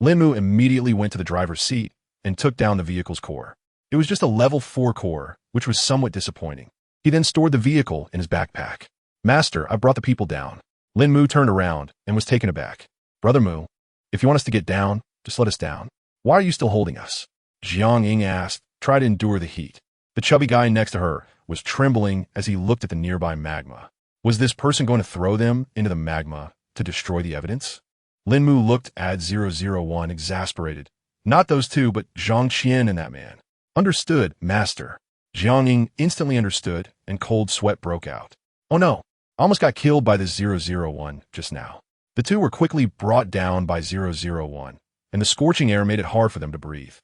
Lín Mù immediately went to the driver's seat and took down the vehicle's core. It was just a level 4 core, which was somewhat disappointing. He then stored the vehicle in his backpack. Master, I brought the people down. Lín Mù turned around and was taken aback. Brother Mù, if you want us to get down, just let us down. Why are you still holding us? Jiang Ying asked, try to endure the heat. The chubby guy next to her was trembling as he looked at the nearby magma. Was this person going to throw them into the magma to destroy the evidence? Lín Mù looked at 001 exasperated. Not those two, but Zhang Qian and that man. Understood, master. Jiang Ying instantly understood, and cold sweat broke out. Oh no, I almost got killed by this 001 just now. The two were quickly brought down by 001, and the scorching air made it hard for them to breathe.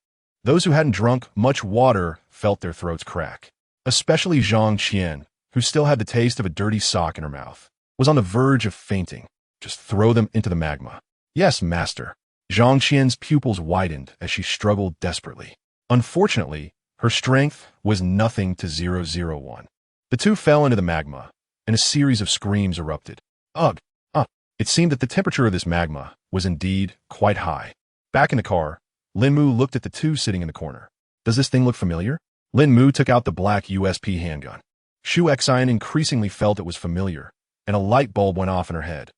Those who hadn't drunk much water felt their throats crack. Especially Zhang Qian, who still had the taste of a dirty sock in her mouth, was on the verge of fainting. Just throw them into the magma. Yes, master. Zhang Qian's pupils widened as she struggled desperately. Unfortunately, her strength was nothing to 001. The two fell into the magma, and a series of screams erupted. Ugh! It seemed that the temperature of this magma was indeed quite high. Back in the car, Lín Mù looked at the two sitting in the corner. Does this thing look familiar? Lín Mù took out the black USP handgun. Shu Xian increasingly felt it was familiar, and a light bulb went off in her head.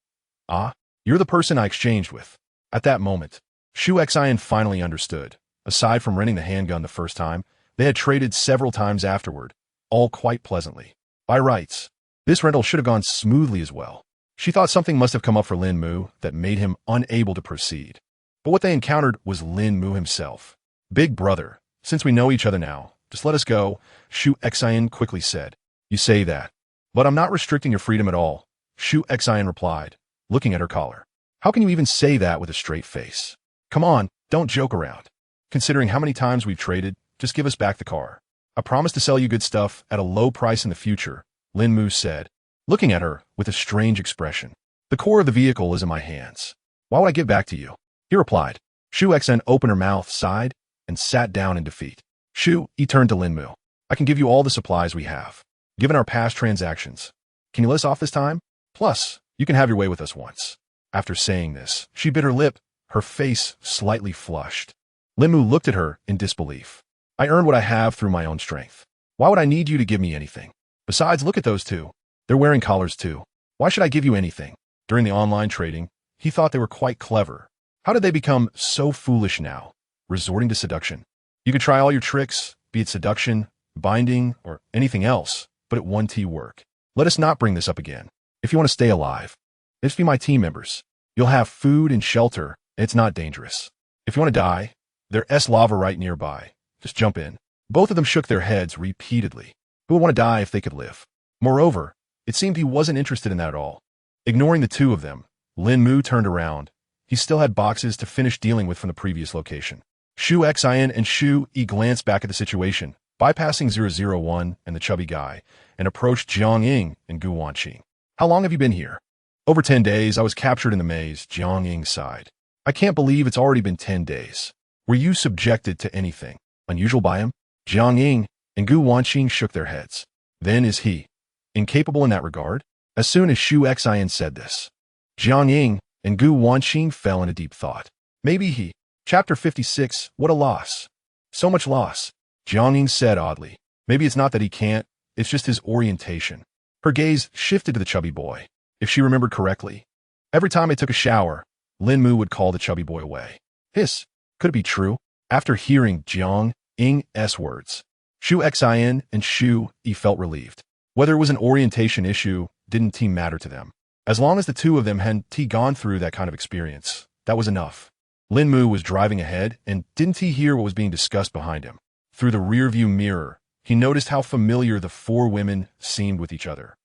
Ah, you're the person I exchanged with. At that moment, Shu Xian finally understood. Aside from renting the handgun the first time, they had traded several times afterward, all quite pleasantly. By rights, this rental should have gone smoothly as well. She thought something must have come up for Lín Mù that made him unable to proceed. But what they encountered was Lín Mù himself. Big brother, since we know each other now, just let us go, Shu Xian quickly said. You say that. But I'm not restricting your freedom at all, Shu Xian replied, looking at her collar. How can you even say that with a straight face? Come on, don't joke around. Considering how many times we've traded, just give us back the car. I promise to sell you good stuff at a low price in the future, Lín Mù said, looking at her with a strange expression. The core of the vehicle is in my hands. Why would I give back to you? He replied. Shu Xian opened her mouth, sighed, and sat down in defeat. Shu, he turned to Lín Mù. I can give you all the supplies we have, given our past transactions. Can you let us off this time? Plus, you can have your way with us once. After saying this, she bit her lip, her face slightly flushed. Lín Mù looked at her in disbelief. I earned what I have through my own strength. Why would I need you to give me anything? Besides, look at those two. They're wearing collars too. Why should I give you anything? During the online trading, he thought they were quite clever. How did they become so foolish now, resorting to seduction? You could try all your tricks, be it seduction, binding, or anything else, but it won't work. Let us not bring this up again. If you want to stay alive, just be my team members. You'll have food and shelter, and it's not dangerous. If you want to die, there's lava right nearby. Just jump in. Both of them shook their heads repeatedly. Who would want to die if they could live? Moreover, it seemed he wasn't interested in that at all. Ignoring the two of them, Lín Mù turned around. He still had boxes to finish dealing with from the previous location. Shu Xian and Shu Yi glanced back at the situation, bypassing 001 and the chubby guy, and approached Jiang Ying and Gu Wanqing. How long have you been here? Over 10 days. I was captured in the maze, Jiang Ying sighed. I can't believe it's already been 10 days. Were you subjected to anything unusual by him? Jiang Ying and Gu Wanqing shook their heads. Then is he incapable in that regard? As soon as Shu Xian said this, Jiang Ying and Gu Wanqing fell into deep thought. Maybe he. Chapter 56, what a loss. So much loss, Jiang Ying said oddly. Maybe it's not that he can't, it's just his orientation. Her gaze shifted to the chubby boy. If she remembered correctly, every time I took a shower, Lín Mù would call the chubby boy away. Hiss. Could it be true? After hearing Jiang Ying's words, Shu Xian and Shu Yi felt relieved. Whether it was an orientation issue didn't matter to them. As long as the two of them hadn't gone through that kind of experience, that was enough. Lín Mù was driving ahead, and didn't he hear what was being discussed behind him? Through the rearview mirror, he noticed how familiar the four women seemed with each other,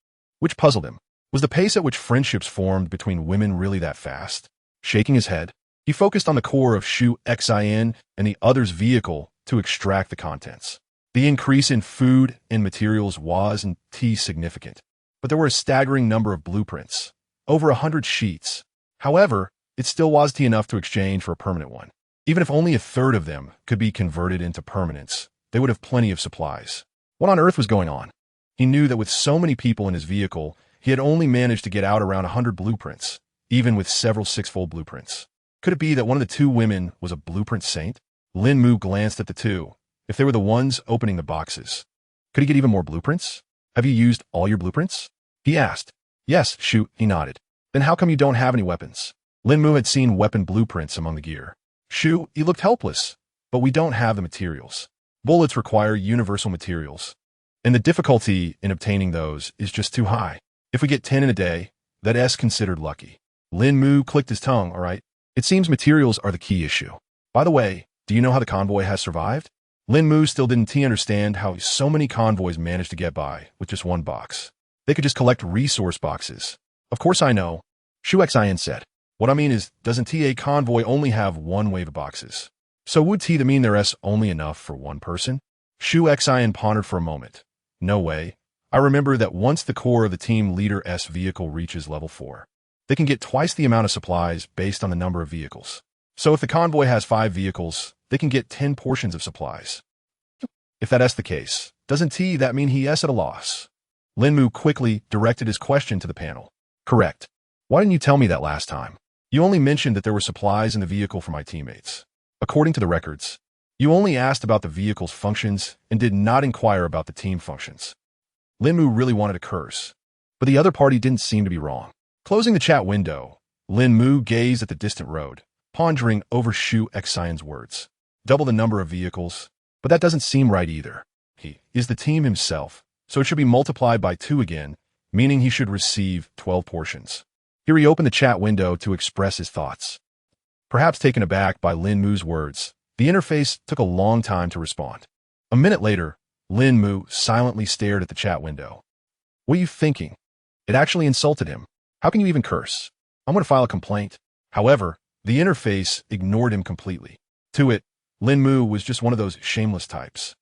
which puzzled him. Was the pace at which friendships formed between women really that fast? Shaking his head, he focused on the core of Shu Xian and the other's vehicle to extract the contents. The increase in food and materials wasn't significant, but there were a staggering number of blueprints, over 100 sheets. However, it still wasn't enough to exchange for a permanent one. Even if only a third of them could be converted into permanents, they would have plenty of supplies. What on earth was going on? He knew that with so many people in his vehicle, he had only managed to get out around 100 blueprints, even with several six-fold blueprints. Could it be that one of the two women was a blueprint saint? Lín Mù glanced at the two. If they were the ones opening the boxes, could he get even more blueprints? Have you used all your blueprints? He asked. Yes, Shu, he nodded. Then how come you don't have any weapons? Lín Mù had seen weapon blueprints among the gear. Shu, he looked helpless. But we don't have the materials. Bullets require universal materials, and the difficulty in obtaining those is just too high. If we get 10 in a day, that's considered lucky. Lín Mù clicked his tongue. All right. It seems materials are the key issue. By the way, do you know how the convoy has survived? Lín Mù still didn't understand how so many convoys managed to get by with just one box. They could just collect resource boxes. Of course I know, Shu Xian said. What I mean is, doesn't a convoy only have one wave of boxes? So would that mean there's only enough for one person? Shu Xian pondered for a moment. No way. I remember that once the core of the team leader's vehicle reaches level 4, they can get twice the amount of supplies based on the number of vehicles. So if the convoy has 5 vehicles, they can get 10 portions of supplies. If that's the case, doesn't that mean he's at a loss? Lín Mù quickly directed his question to the panel. Correct. Why didn't you tell me that last time? You only mentioned that there were supplies in the vehicle for my teammates. According to the records, you only asked about the vehicle's functions and did not inquire about the team functions. Lín Mù really wanted to curse, but the other party didn't seem to be wrong. Closing the chat window, Lín Mù gazed at the distant road, pondering over Shu Xian's words. Double the number of vehicles, but that doesn't seem right either. He is the team himself, so it should be multiplied by 2 again, meaning he should receive 12 portions. Here he opened the chat window to express his thoughts. Perhaps taken aback by Lín Mu's words, the interface took a long time to respond. A minute later, Lín Mù silently stared at the chat window. What are you thinking? It actually insulted him. How can you even curse? I'm going to file a complaint. However, the interface ignored him completely. To it, Lín Mù was just one of those shameless types.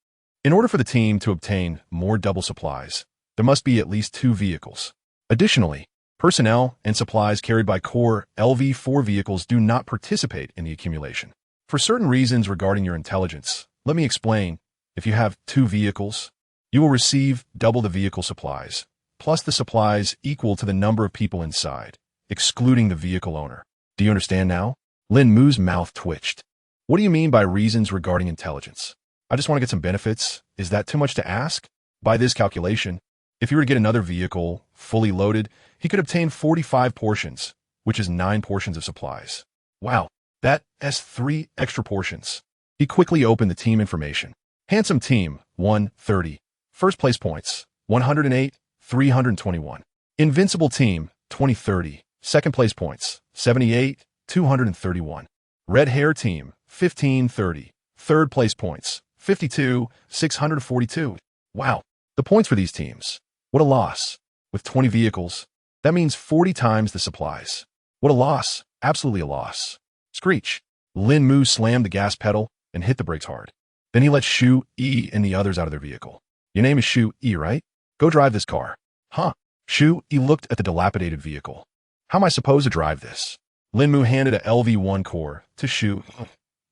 In order for the team to obtain more double supplies, there must be at least 2 vehicles. Additionally, personnel and supplies carried by core LV4 vehicles do not participate in the accumulation. For certain reasons regarding your intelligence, let me explain. If you have 2 vehicles, you will receive double the vehicle supplies, plus the supplies equal to the number of people inside, excluding the vehicle owner. Do you understand now? Lín Mu's mouth twitched. What do you mean by reasons regarding intelligence? I just want to get some benefits. Is that too much to ask? By this calculation, if you were to get another vehicle, fully loaded, he could obtain 45 portions, which is 9 portions of supplies. Wow, that's 3 extra portions. He quickly opened the team information. Handsome team, 130. First place points, 108, 321. Invincible team, 2030. Second place points, 78, 231. Red hair team, 1530. Third place points, 52, 642. Wow, the points for these teams. What a loss. With 20 vehicles, that means 40 times the supplies. What a loss. Absolutely a loss. Screech. Lín Mù slammed the gas pedal and hit the brakes hard. Then he let Shu, E, and the others out of their vehicle. Your name is Shu, E, right? Go drive this car. Huh? Shu, E looked at the dilapidated vehicle. How am I supposed to drive this? Lín Mù handed a LV-1 core to Shu.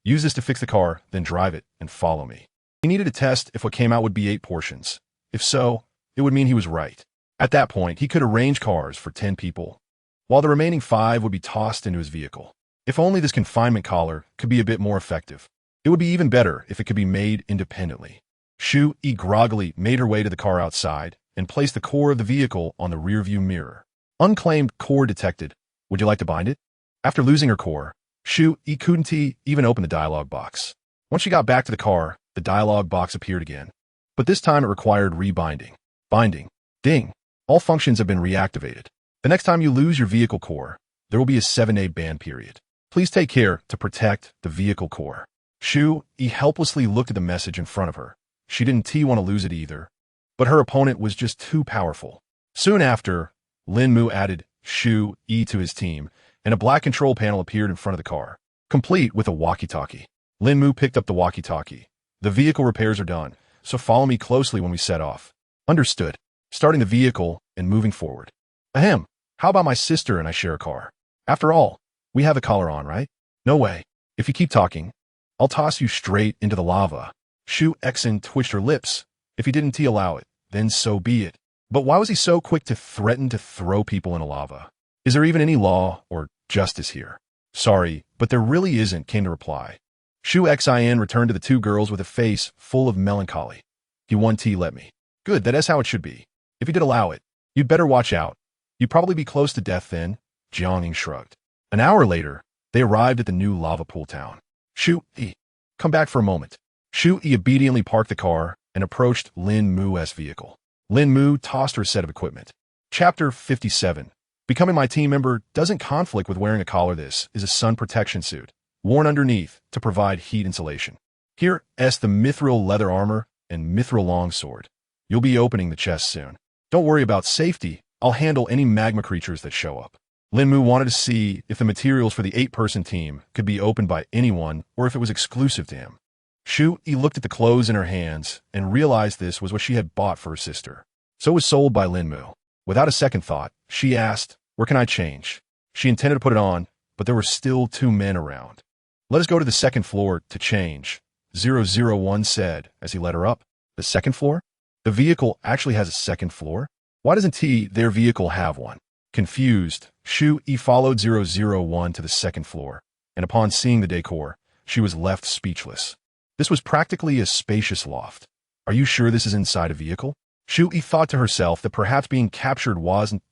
Use this to fix the car, then drive it, and follow me. He needed to test if what came out would be 8 portions. If so, it would mean he was right. At that point, he could arrange cars for 10 people, while the remaining 5 would be tossed into his vehicle. If only this confinement collar could be a bit more effective. It would be even better if it could be made independently. Shu, E groggily made her way to the car outside and placed the core of the vehicle on the rearview mirror. Unclaimed core detected. Would you like to bind it? After losing her core, Shu, E couldn't even open the dialog box. Once she got back to the car, the dialog box appeared again. But this time it required rebinding. Binding. Ding. All functions have been reactivated. The next time you lose your vehicle core, there will be a 7-day ban period. Please take care to protect the vehicle core. Shu, E helplessly looked at the message in front of her. She didn't want to lose it either, but her opponent was just too powerful. Soon after, Lín Mù added Shu, E to his team, and a black control panel appeared in front of the car, complete with a walkie-talkie. Lín Mù picked up the walkie-talkie. The vehicle repairs are done, so follow me closely when we set off. Understood. Starting the vehicle and moving forward. Ahem. How about my sister and I share a car? After all, we have a collar on, right? No way. If you keep talking, I'll toss you straight into the lava. Shu Exen twitched her lips. If he didn't allow it, then so be it. But why was he so quick to threaten to throw people into lava? Is there even any law or justice here? Sorry, but there really isn't, came the reply. Shu Xin returned to the 2 girls with a face full of melancholy. He won't let me. Good, that is how it should be. If you did allow it, you'd better watch out. You'd probably be close to death then. Jiangning shrugged. An hour later, they arrived at the new lava pool town. Shu, E, come back for a moment. Shu, E obediently parked the car and approached Lín Mù's vehicle. Lín Mù tossed her set of equipment. Chapter 57. Becoming my team member doesn't conflict with wearing a collar. This is a sun protection suit, worn underneath to provide heat insulation. Here is the mithril leather armor and mithril longsword. You'll be opening the chest soon. Don't worry about safety. I'll handle any magma creatures that show up. Lín Mù wanted to see if the materials for the 8-person team could be opened by anyone or if it was exclusive to him. Shu, E looked at the clothes in her hands and realized this was what she had bought for her sister. So it was sold by Lín Mù. Without a second thought, she asked, where can I change? She intended to put it on, but there were still 2 men around. Let us go to the 2nd floor to change, 001 said as he led her up. The 2nd floor? The vehicle actually has a 2nd floor? Why doesn't their vehicle have one? Confused, Shu, E followed 001 to the 2nd floor, and upon seeing the decor, she was left speechless. This was practically a spacious loft. Are you sure this is inside a vehicle? Shu, E thought to herself that perhaps being captured wasn't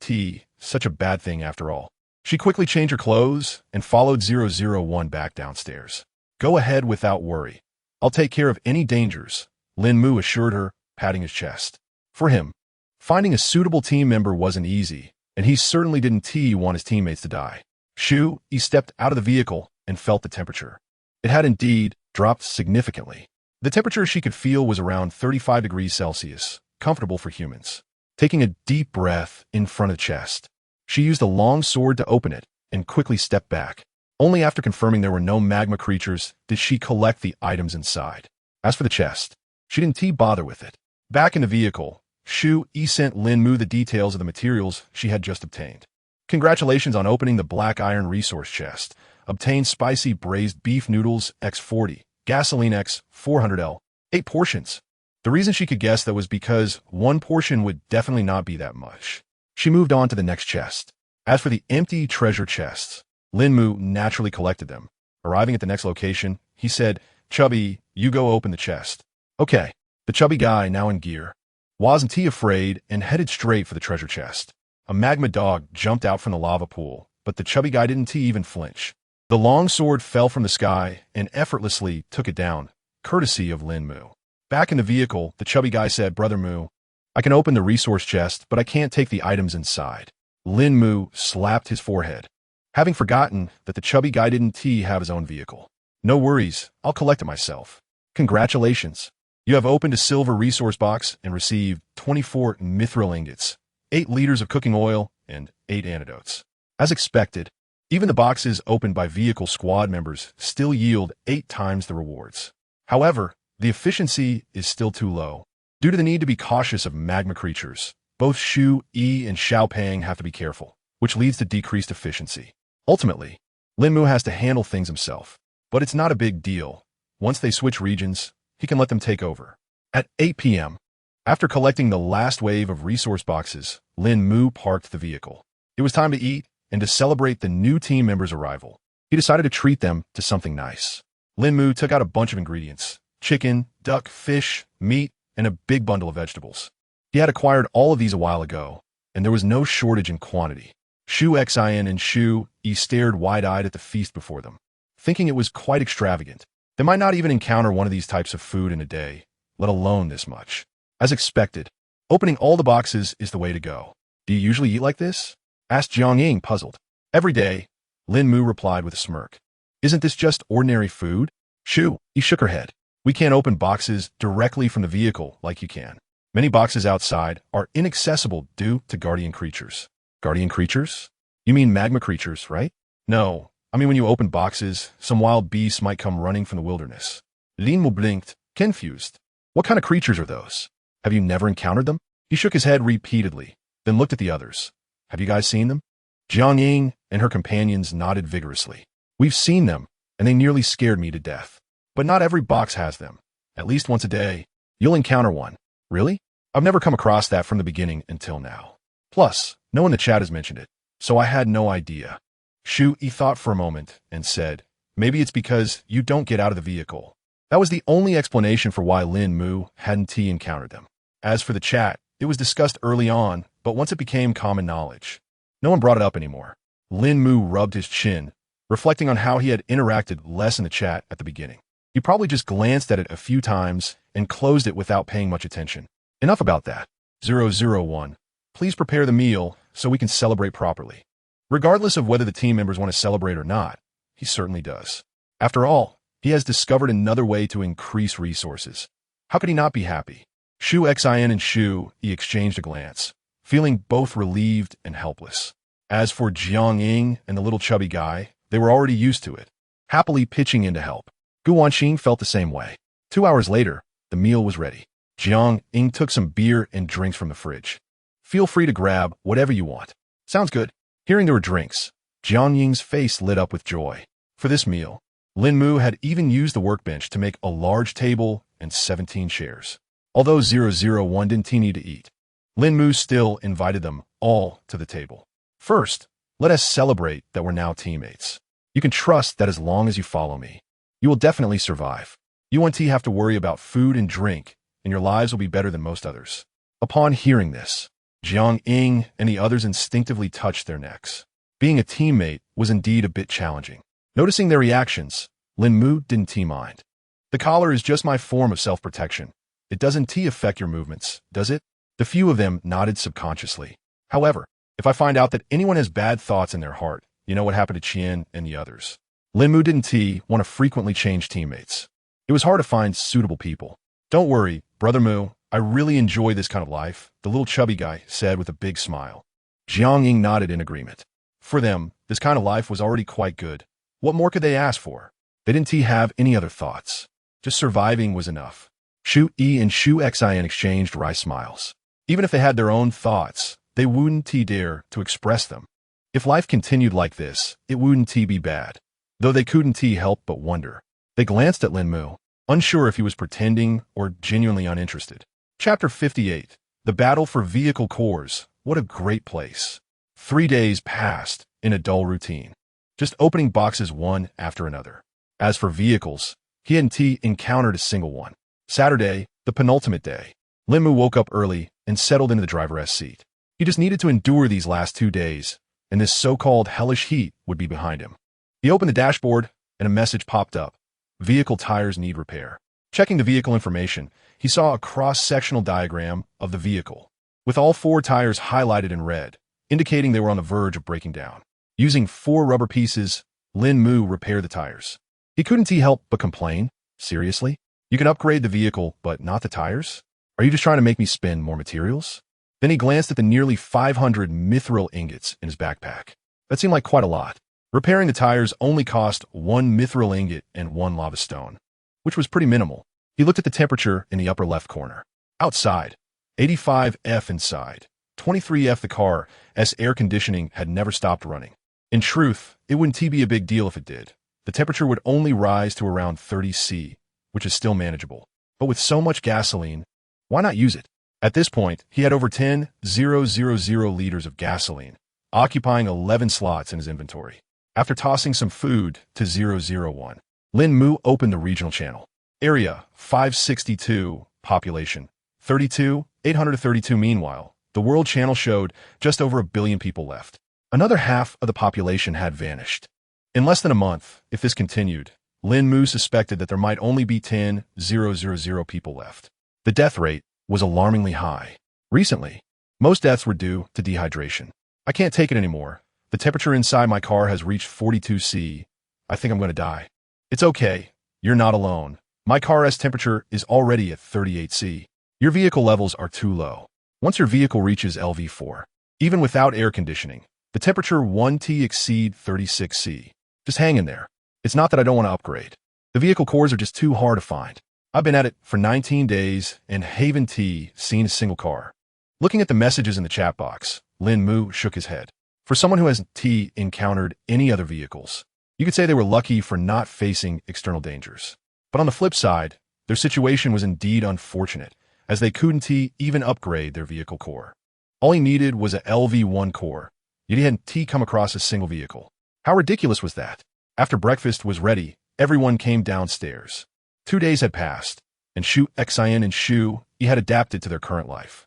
such a bad thing after all. She quickly changed her clothes and followed 001 back downstairs. Go ahead without worry. I'll take care of any dangers, Lín Mù assured her, patting his chest. For him, finding a suitable team member wasn't easy, and he certainly didn't want his teammates to die. Shu, E stepped out of the vehicle and felt the temperature. It had indeed dropped significantly. The temperature she could feel was around 35 degrees Celsius, comfortable for humans. Taking a deep breath in front of the chest, she used a long sword to open it and quickly stepped back. Only after confirming there were no magma creatures did she collect the items inside. As for the chest, she didn't bother with it. Back in the vehicle, Shu, E sent Lín Mù the details of the materials she had just obtained. Congratulations on opening the black iron resource chest. Obtained spicy braised beef noodles X40, gasoline X400L, 8 portions. The reason she could guess that was because 1 portion would definitely not be that much. She moved on to the next chest. As for the empty treasure chests, Lín Mù naturally collected them. Arriving at the next location, he said, Chubby, you go open the chest. Okay. The chubby guy, now in gear, wasn't afraid and headed straight for the treasure chest. A magma dog jumped out from the lava pool, but the chubby guy didn't even flinch. The long sword fell from the sky and effortlessly took it down, courtesy of Lín Mù. Back in the vehicle, the chubby guy said, Brother Mù, I can open the resource chest, but I can't take the items inside. Lín Mù slapped his forehead, having forgotten that the chubby guy didn't have his own vehicle. No worries, I'll collect it myself. Congratulations. You have opened a silver resource box and received 24 mithril ingots, 8 liters of cooking oil, and 8 antidotes. As expected, even the boxes opened by vehicle squad members still yield 8 times the rewards. However, the efficiency is still too low. Due to the need to be cautious of magma creatures, both Shu, Yi, and Xiaopeng have to be careful, which leads to decreased efficiency. Ultimately, Lín Mù has to handle things himself. But it's not a big deal. Once they switch regions, he can let them take over. At 8 p.m., after collecting the last wave of resource boxes, Lín Mù parked the vehicle. It was time to eat and to celebrate the new team members' arrival. He decided to treat them to something nice. Lín Mù took out a bunch of ingredients: chicken, duck, fish, meat, and a big bundle of vegetables. He had acquired all of these a while ago, and there was no shortage in quantity. Shu Xin and Shu Yi stared wide-eyed at the feast before them, thinking it was quite extravagant. They might not even encounter one of these types of food in a day, let alone this much. As expected, opening all the boxes is the way to go. Do you usually eat like this? Asked Jiang Ying, puzzled. Every day, Lín Mù replied with a smirk. Isn't this just ordinary food? Shu Yi shook her head. We can't open boxes directly from the vehicle like you can. Many boxes outside are inaccessible due to guardian creatures. Guardian creatures? You mean magma creatures, right? No, I mean when you open boxes, some wild beasts might come running from the wilderness. Lín Mù blinked, confused. What kind of creatures are those? Have you never encountered them? He shook his head repeatedly, then looked at the others. Have you guys seen them? Jiang Ying and her companions nodded vigorously. We've seen them, and they nearly scared me to death. But not every box has them. At least once a day, you'll encounter one. Really? I've never come across that from the beginning until now. Plus, no one in the chat has mentioned it, so I had no idea. Shu Yi thought for a moment and said, maybe it's because you don't get out of the vehicle. That was the only explanation for why Lín Mù hadn't encountered them. As for the chat, it was discussed early on, but once it became common knowledge, no one brought it up anymore. Lín Mù rubbed his chin, reflecting on how he had interacted less in the chat at the beginning. He probably just glanced at it a few times and closed it without paying much attention. Enough about that. 001. Please prepare the meal so we can celebrate properly. Regardless of whether the team members want to celebrate or not, he certainly does. After all, he has discovered another way to increase resources. How could he not be happy? Shu Xin and Shu Yi exchanged a glance, feeling both relieved and helpless. As for Jiang Ying and the little chubby guy, they were already used to it, happily pitching in to help. Gu Wanqing felt the same way. 2 hours later, the meal was ready. Jiang Ying took some beer and drinks from the fridge. Feel free to grab whatever you want. Sounds good. Hearing there were drinks, Jiang Ying's face lit up with joy. For this meal, Lín Mù had even used the workbench to make a large table and 17 chairs. Although 001 didn't need to eat, Lín Mù still invited them all to the table. First, let us celebrate that we're now teammates. You can trust that as long as you follow me, you will definitely survive. You won't have to worry about food and drink, and your lives will be better than most others. Upon hearing this, Jiang Ying and the others instinctively touched their necks. Being a teammate was indeed a bit challenging. Noticing their reactions, Lín Mù didn't mind. The collar is just my form of self-protection. It doesn't affect your movements, does it? The few of them nodded subconsciously. However, if I find out that anyone has bad thoughts in their heart, you know what happened to Qian and the others. Lín Mù didn't want to frequently change teammates. It was hard to find suitable people. Don't worry, Brother Mu, I really enjoy this kind of life, the little chubby guy said with a big smile. Jiang Ying nodded in agreement. For them, this kind of life was already quite good. What more could they ask for? They didn't have any other thoughts. Just surviving was enough. Shu Yi and Shu Xin exchanged wry smiles. Even if they had their own thoughts, they wouldn't dare to express them. If life continued like this, it wouldn't be bad. Though they couldn't help but wonder. They glanced at Lín Mù, unsure if he was pretending or genuinely uninterested. Chapter 58. The Battle for Vehicle Cores. What a great place. 3 days passed in a dull routine, just opening boxes one after another. As for vehicles, he hadn't encountered a single one. Saturday, the penultimate day, Lín Mù woke up early and settled into the driver's seat. He just needed to endure these last 2 days, and this so-called hellish heat would be behind him. He opened the dashboard, and a message popped up. Vehicle tires need repair. Checking the vehicle information, he saw a cross-sectional diagram of the vehicle, with all 4 tires highlighted in red, indicating they were on the verge of breaking down. Using 4 rubber pieces, Lín Mù repaired the tires. He couldn't help but complain. Seriously? You can upgrade the vehicle, but not the tires? Are you just trying to make me spend more materials? Then he glanced at the nearly 500 mithril ingots in his backpack. That seemed like quite a lot. Repairing the tires only cost 1 mithril ingot and 1 lava stone, which was pretty minimal. He looked at the temperature in the upper left corner. Outside, 85°F inside, 23°F. The car's air conditioning had never stopped running. In truth, it wouldn't be a big deal if it did. The temperature would only rise to around 30°C, which is still manageable. But with so much gasoline, why not use it? At this point, he had over 10,000 liters of gasoline, occupying 11 slots in his inventory. After tossing some food to 001, Lín Mù opened the regional channel. Area, 562, population, 832. Meanwhile, the world channel showed just over 1 billion people left. Another half of the population had vanished. In less than a month, if this continued, Lín Mù suspected that there might only be 10,000 people left. The death rate was alarmingly high. Recently, most deaths were due to dehydration. I can't take it anymore. The temperature inside my car has reached 42°C. I think I'm going to die. It's okay. You're not alone. My car's temperature is already at 38°C. Your vehicle levels are too low. Once your vehicle reaches LV4, even without air conditioning, the temperature won't exceed 36°C. Just hang in there. It's not that I don't want to upgrade. The vehicle cores are just too hard to find. I've been at it for 19 days and haven't seen a single car. Looking at the messages in the chat box, Lín Mù shook his head. For someone who hasn't encountered any other vehicles, you could say they were lucky for not facing external dangers. But on the flip side, their situation was indeed unfortunate, as they couldn't even upgrade their vehicle core. All he needed was a LV1 core, yet he hadn't come across a single vehicle. How ridiculous was that? After breakfast was ready, everyone came downstairs. 2 days had passed, and Shu Xin and Shu Yi had adapted to their current life.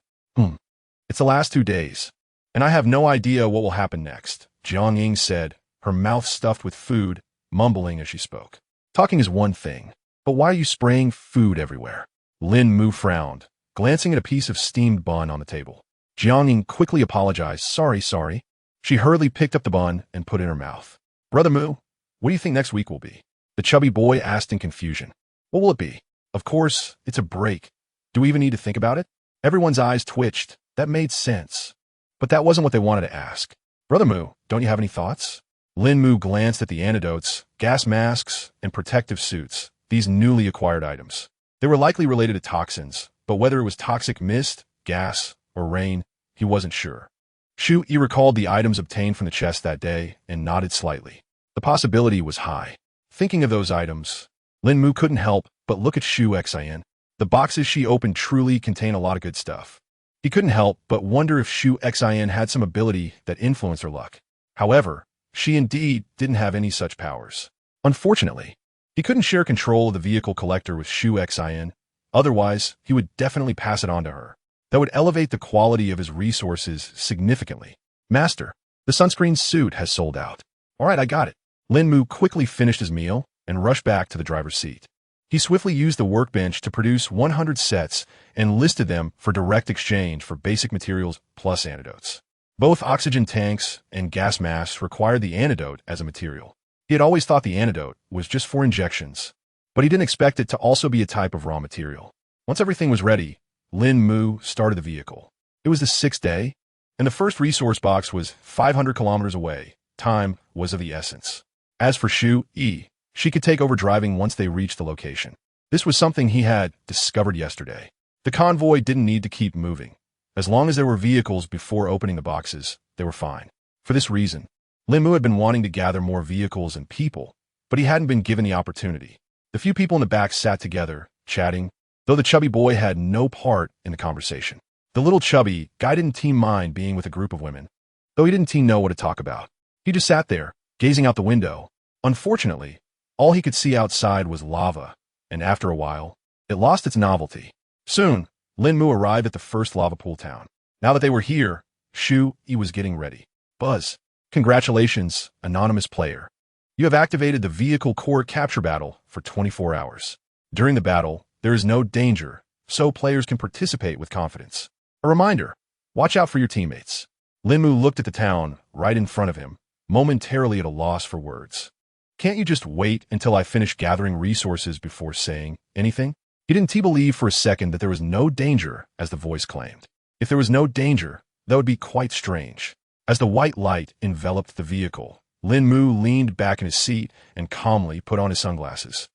It's the last 2 days, and I have no idea what will happen next, Jiang Ying said, her mouth stuffed with food, mumbling as she spoke. Talking is one thing, but why are you spraying food everywhere? Lín Mù frowned, glancing at a piece of steamed bun on the table. Jiang Ying quickly apologized. Sorry. She hurriedly picked up the bun and put it in her mouth. Brother Mu, what do you think next week will be? The chubby boy asked in confusion. What will it be? Of course, it's a break. Do we even need to think about it? Everyone's eyes twitched. That made sense. But that wasn't what they wanted to ask. Brother Mu, don't you have any thoughts? Lín Mù glanced at the antidotes, gas masks, and protective suits, these newly acquired items. They were likely related to toxins, but whether it was toxic mist, gas, or rain, he wasn't sure. Shu Yi recalled the items obtained from the chest that day and nodded slightly. The possibility was high. Thinking of those items, Lín Mù couldn't help but look at Shu Xin. The boxes she opened truly contain a lot of good stuff. He couldn't help but wonder if Shu Xin had some ability that influenced her luck. However, she indeed didn't have any such powers. Unfortunately, he couldn't share control of the vehicle collector with Shu Xin, otherwise he would definitely pass it on to her. That would elevate the quality of his resources significantly. Master, the sunscreen suit has sold out. All right, I got it. Lín Mù quickly finished his meal and rushed back to the driver's seat. He swiftly used the workbench to produce 100 sets and listed them for direct exchange for basic materials plus antidotes. Both oxygen tanks and gas masks required the antidote as a material. He had always thought the antidote was just for injections, but he didn't expect it to also be a type of raw material. Once everything was ready, Lín Mù started the vehicle. It was the 6th day, and the first resource box was 500 kilometers away. Time was of the essence. As for Shu Yi, she could take over driving once they reached the location. This was something he had discovered yesterday. The convoy didn't need to keep moving. As long as there were vehicles before opening the boxes, they were fine. For this reason, Lín Mù had been wanting to gather more vehicles and people, but he hadn't been given the opportunity. The few people in the back sat together, chatting, though the chubby boy had no part in the conversation. The little chubby guy didn't mind being with a group of women, though he didn't know what to talk about. He just sat there, gazing out the window. Unfortunately, all he could see outside was lava, and after a while, it lost its novelty. Soon, Lín Mù arrived at the first lava pool town. Now that they were here, Shu Yi was getting ready. Buzz, congratulations, anonymous player. You have activated the vehicle core capture battle for 24 hours. During the battle, there is no danger, so players can participate with confidence. A reminder, watch out for your teammates. Lín Mù looked at the town right in front of him, momentarily at a loss for words. Can't you just wait until I finish gathering resources before saying anything? He didn't believe for a second that there was no danger, as the voice claimed. If there was no danger, that would be quite strange. As the white light enveloped the vehicle, Lín Mù leaned back in his seat and calmly put on his sunglasses.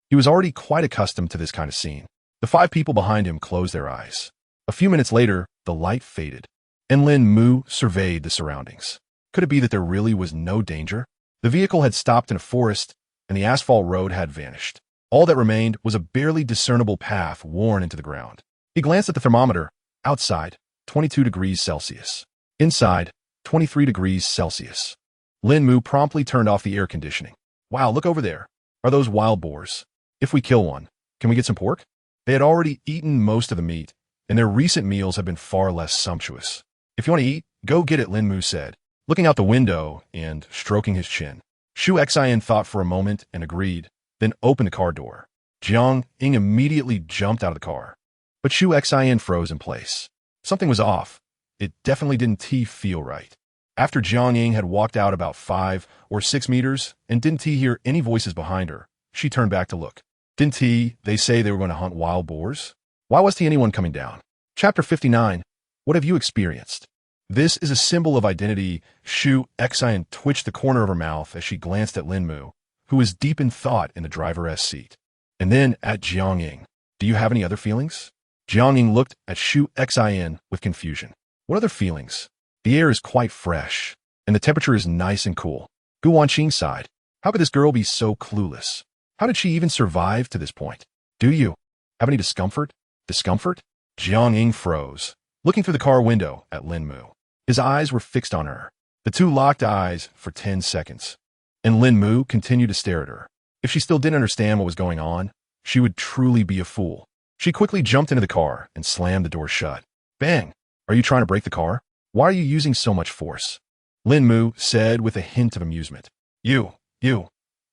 He was already quite accustomed to this kind of scene. The 5 people behind him closed their eyes. A few minutes later, the light faded, and Lín Mù surveyed the surroundings. Could it be that there really was no danger? The vehicle had stopped in a forest, and the asphalt road had vanished. All that remained was a barely discernible path worn into the ground. He glanced at the thermometer. Outside, 22 degrees Celsius. Inside, 23 degrees Celsius. Lín Mù promptly turned off the air conditioning. Wow, look over there. Are those wild boars? If we kill one, can we get some pork? They had already eaten most of the meat, and their recent meals had been far less sumptuous. If you want to eat, go get it, Lín Mù said, looking out the window and stroking his chin. Xu Xian thought for a moment and agreed, then opened the car door. Jiang Ying immediately jumped out of the car. But Xu Xian froze in place. Something was off. It definitely didn't feel right. After Jiang Ying had walked out about 5 or 6 meters and didn't hear any voices behind her, she turned back to look. Didn't they say they were going to hunt wild boars? Why wasn't anyone coming down? Chapter 59. What have you experienced? This is a symbol of identity. Xu Xian twitched the corner of her mouth as she glanced at Lín Mù, who was deep in thought in the driver's seat. And then at Jiang Ying. Do you have any other feelings? Jiang Ying looked at Xu Xian with confusion. What other feelings? The air is quite fresh, and the temperature is nice and cool. Gu Wanqing sighed. How could this girl be so clueless? How did she even survive to this point? Do you have any discomfort? Discomfort? Jiang Ying froze, looking through the car window at Lín Mù. His eyes were fixed on her. The two locked eyes for 10 seconds, and Lín Mù continued to stare at her. If she still didn't understand what was going on, she would truly be a fool. She quickly jumped into the car and slammed the door shut. Bang! Are you trying to break the car? Why are you using so much force? Lín Mù said with a hint of amusement. You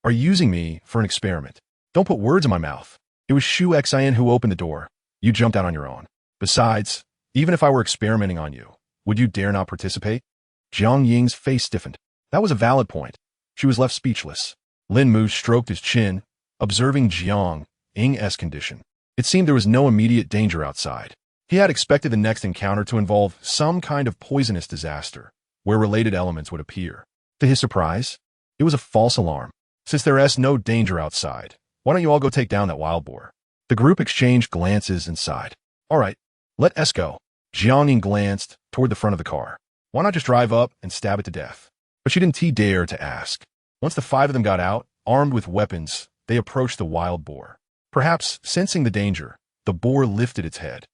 are using me for an experiment. Don't put words in my mouth. It was Xu Xian who opened the door. You jumped out on your own. Besides, even if I were experimenting on you, would you dare not participate? Jiang Ying's face stiffened. That was a valid point. She was left speechless. Lín Mù stroked his chin, observing Jiang Ying's condition. It seemed there was no immediate danger outside. He had expected the next encounter to involve some kind of poisonous disaster, where related elements would appear. To his surprise, it was a false alarm. Since there is no danger outside, why don't you all go take down that wild boar? The group exchanged glances and sighed. All right, let us go. Jiang Ying glanced toward the front of the car. Why not just drive up and stab it to death? But she didn't dare to ask. Once the 5 of them got out, armed with weapons, they approached the wild boar. Perhaps sensing the danger, the boar lifted its head,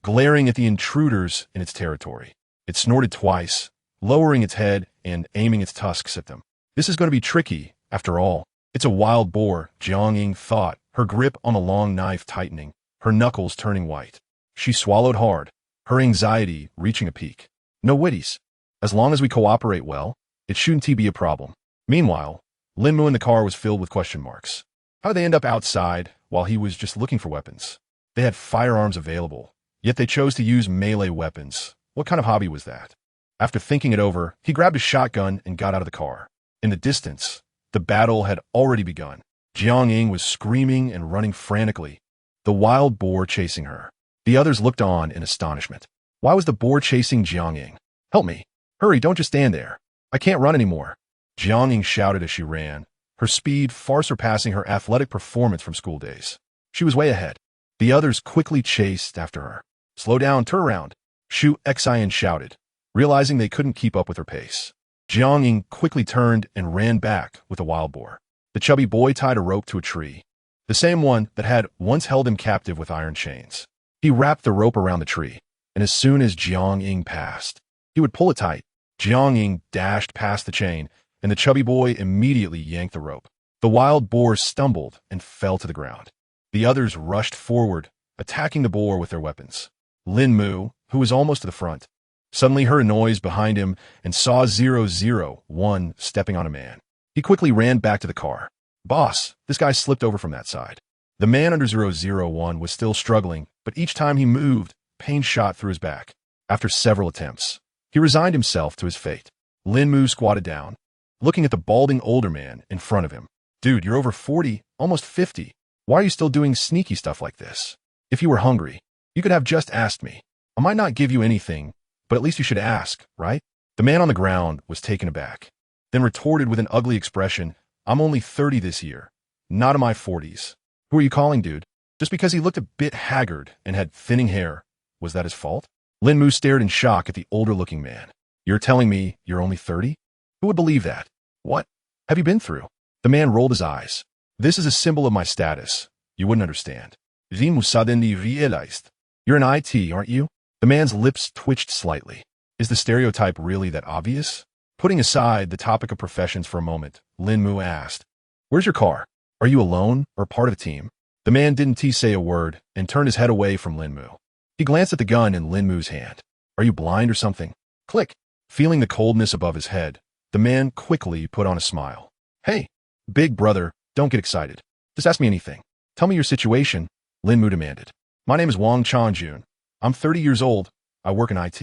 glaring at the intruders in its territory. It snorted twice, lowering its head and aiming its tusks at them. This is going to be tricky, after all. It's a wild boar, Jiang Ying thought, her grip on the long knife tightening, her knuckles turning white. She swallowed hard, her anxiety reaching a peak. No witties. As long as we cooperate well, it shouldn't be a problem. Meanwhile, Lín Mù in the car was filled with question marks. How did they end up outside while he was just looking for weapons? They had firearms available, yet they chose to use melee weapons. What kind of hobby was that? After thinking it over, he grabbed a shotgun and got out of the car. In the distance, the battle had already begun. Jiang Ying was screaming and running frantically, the wild boar chasing her. The others looked on in astonishment. Why was the boar chasing Jiang Ying? Help me. Hurry, don't just stand there. I can't run anymore. Jiang Ying shouted as she ran, her speed far surpassing her athletic performance from school days. She was way ahead. The others quickly chased after her. Slow down, turn around. Xu Xian shouted, realizing they couldn't keep up with her pace. Jiang Ying quickly turned and ran back with the wild boar. The chubby boy tied a rope to a tree, the same one that had once held him captive with iron chains. He wrapped the rope around the tree, and as soon as Jiang Ying passed, he would pull it tight. Jiang Ying dashed past the chain, and the chubby boy immediately yanked the rope. The wild boar stumbled and fell to the ground. The others rushed forward, attacking the boar with their weapons. Lín Mù, who was almost to the front, suddenly heard a noise behind him and saw 001 stepping on a man. He quickly ran back to the car. Boss, this guy slipped over from that side. The man under 001 was still struggling, but each time he moved, pain shot through his back. After several attempts, he resigned himself to his fate. Lín Mù squatted down, looking at the balding older man in front of him. Dude, you're over 40, almost 50. Why are you still doing sneaky stuff like this? If you were hungry, you could have just asked me. I might not give you anything, but at least you should ask, right? The man on the ground was taken aback, then retorted with an ugly expression, I'm only 30 this year, not in my 40s. Who are you calling, dude? Just because he looked a bit haggard and had thinning hair, was that his fault? Lín Mù stared in shock at the older-looking man. You're telling me you're only 30? Who would believe that? What have you been through? The man rolled his eyes. This is a symbol of my status. You wouldn't understand. Lín Mù suddenly realized. You're an IT, aren't you? The man's lips twitched slightly. Is the stereotype really that obvious? Putting aside the topic of professions for a moment, Lín Mù asked, Where's your car? Are you alone or part of a team? The man didn't say a word and turned his head away from Lín Mù. He glanced at the gun in Lín Mu's hand. Are you blind or something? Click. Feeling the coldness above his head, the man quickly put on a smile. Hey, big brother, don't get excited. Just ask me anything. Tell me your situation, Lín Mù demanded. My name is Wang Changjun. I'm 30 years old. I work in IT.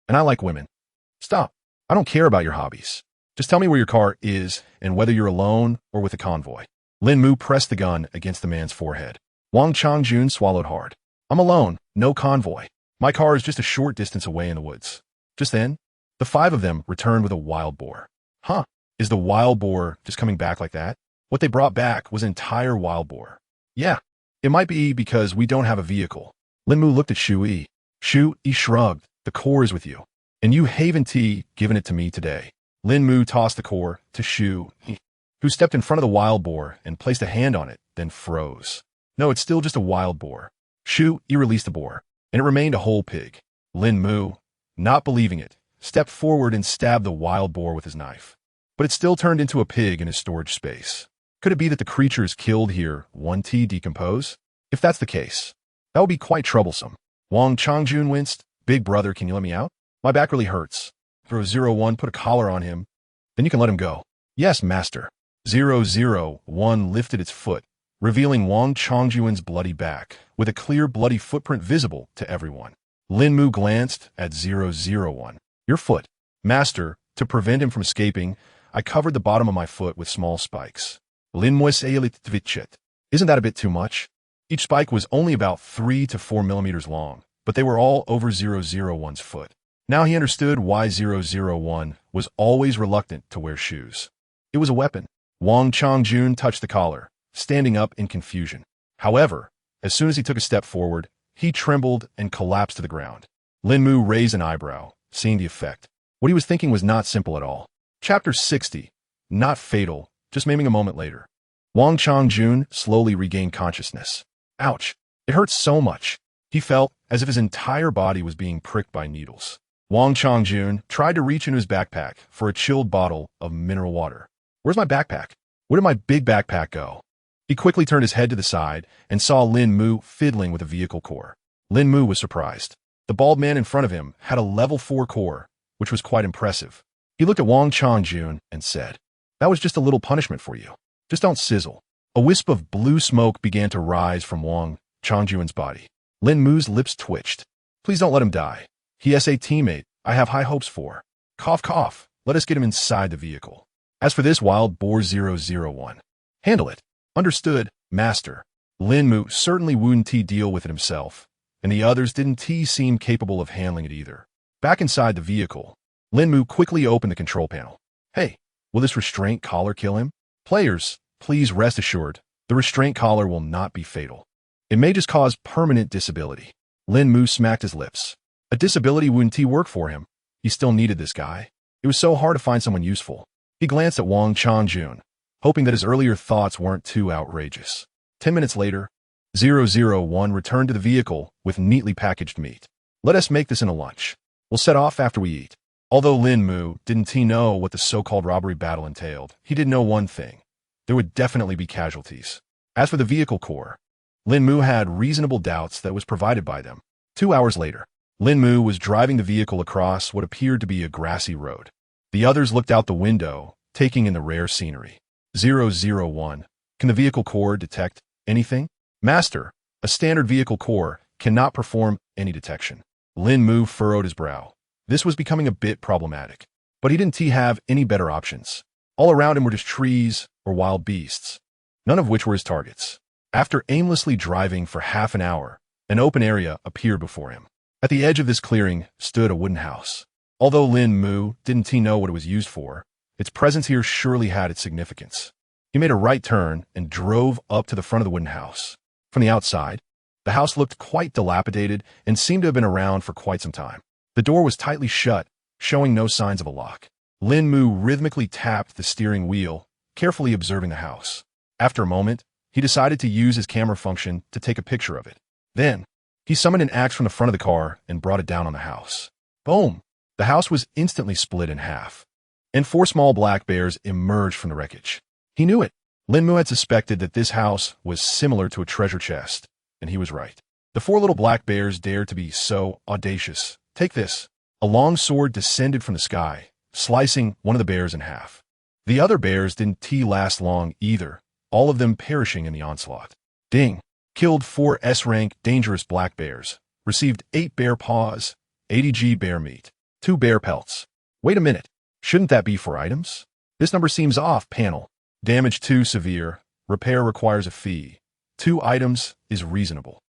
And I like women. Stop. I don't care about your hobbies. Just tell me where your car is and whether you're alone or with a convoy. Lín Mù pressed the gun against the man's forehead. Wang Changjun swallowed hard. I'm alone, no convoy. My car is just a short distance away in the woods. Just then, the 5 of them returned with a wild boar. Huh, is the wild boar just coming back like that? What they brought back was an entire wild boar. Yeah, it might be because we don't have a vehicle. Lín Mù looked at Shu Yi. Shu Yi shrugged. The core is with you. And you haven't given it to me today. Lín Mù tossed the core to Shu Yi, who stepped in front of the wild boar and placed a hand on it, then froze. No, it's still just a wild boar. Shu Yi released the boar, and it remained a whole pig. Lín Mù, not believing it, stepped forward and stabbed the wild boar with his knife. But it still turned into a pig in his storage space. Could it be that the creatures killed here won't decompose? If that's the case, that would be quite troublesome. Wang Changjun winced. Big brother, can you let me out? My back really hurts. Throw 01, put a collar on him. Then you can let him go. Yes, master. 001 lifted its foot, revealing Wang Changjun's bloody back, with a clear bloody footprint visible to everyone. Lín Mù glanced at 001. Your foot. Master, to prevent him from escaping, I covered the bottom of my foot with small spikes. Lín Mù Isn't that a bit too much? Each spike was only about 3 to 4 millimeters long, but they were all over 001's foot. Now he understood why 001 was always reluctant to wear shoes. It was a weapon. Wang Changjun touched the collar, standing up in confusion. However, as soon as he took a step forward, he trembled and collapsed to the ground. Lín Mù raised an eyebrow, seeing the effect. What he was thinking was not simple at all. Chapter 60. Not fatal, just maiming a moment later. Wang Changjun slowly regained consciousness. Ouch! It hurt so much. He felt as if his entire body was being pricked by needles. Wang Changjun tried to reach into his backpack for a chilled bottle of mineral water. Where's my backpack? Where did my big backpack go? He quickly turned his head to the side and saw Lín Mù fiddling with a vehicle core. Lín Mù was surprised. The bald man in front of him had a level 4 core, which was quite impressive. He looked at Wang Changjun and said, That was just a little punishment for you. Just don't sizzle. A wisp of blue smoke began to rise from Wang Changjun's body. Lín Mu's lips twitched. Please don't let him die. He is a teammate I have high hopes for. Cough, cough. Let us get him inside the vehicle. As for this wild boar 001, handle it. Understood, master. Lín Mù certainly wouldn't deal with it himself, and the others didn't seem capable of handling it either. Back inside the vehicle, Lín Mù quickly opened the control panel. Hey, will this restraint collar kill him? Players, please rest assured, the restraint collar will not be fatal. It may just cause permanent disability. Lín Mù smacked his lips. A disability wouldn't work for him. He still needed this guy. It was so hard to find someone useful. He glanced at Wang Changjun, hoping that his earlier thoughts weren't too outrageous. 10 minutes later, 001 returned to the vehicle with neatly packaged meat. Let us make this into lunch. We'll set off after we eat. Although Lín Mù didn't know what the so-called robbery battle entailed, he did know one thing. There would definitely be casualties. As for the vehicle core, Lín Mù had reasonable doubts that was provided by them. 2 hours later, Lín Mù was driving the vehicle across what appeared to be a grassy road. The others looked out the window, taking in the rare scenery. 001. Can the vehicle core detect anything? Master, a standard vehicle core cannot perform any detection. Lín Mù furrowed his brow. This was becoming a bit problematic. But he didn't have any better options. All around him were just trees or wild beasts, none of which were his targets. After aimlessly driving for half an hour, an open area appeared before him. At the edge of this clearing stood a wooden house. Although Lín Mù didn't know what it was used for, its presence here surely had its significance. He made a right turn and drove up to the front of the wooden house. From the outside, the house looked quite dilapidated and seemed to have been around for quite some time. The door was tightly shut, showing no signs of a lock. Lín Mù rhythmically tapped the steering wheel, carefully observing the house. After a moment, he decided to use his camera function to take a picture of it. Then, he summoned an axe from the front of the car and brought it down on the house. Boom! The house was instantly split in half, and 4 small black bears emerged from the wreckage. He knew it. Lín Mù had suspected that this house was similar to a treasure chest, and he was right. The 4 little black bears dared to be so audacious. Take this. A long sword descended from the sky, slicing one of the bears in half. The other bears didn't last long either, all of them perishing in the onslaught. Ding! Killed 4 S-rank dangerous black bears. Received 8 bear paws, 80g bear meat, 2 bear pelts. Wait a minute. Shouldn't that be 4 items? This number seems off, panel. Damage too severe. Repair requires a fee. 2 items is reasonable.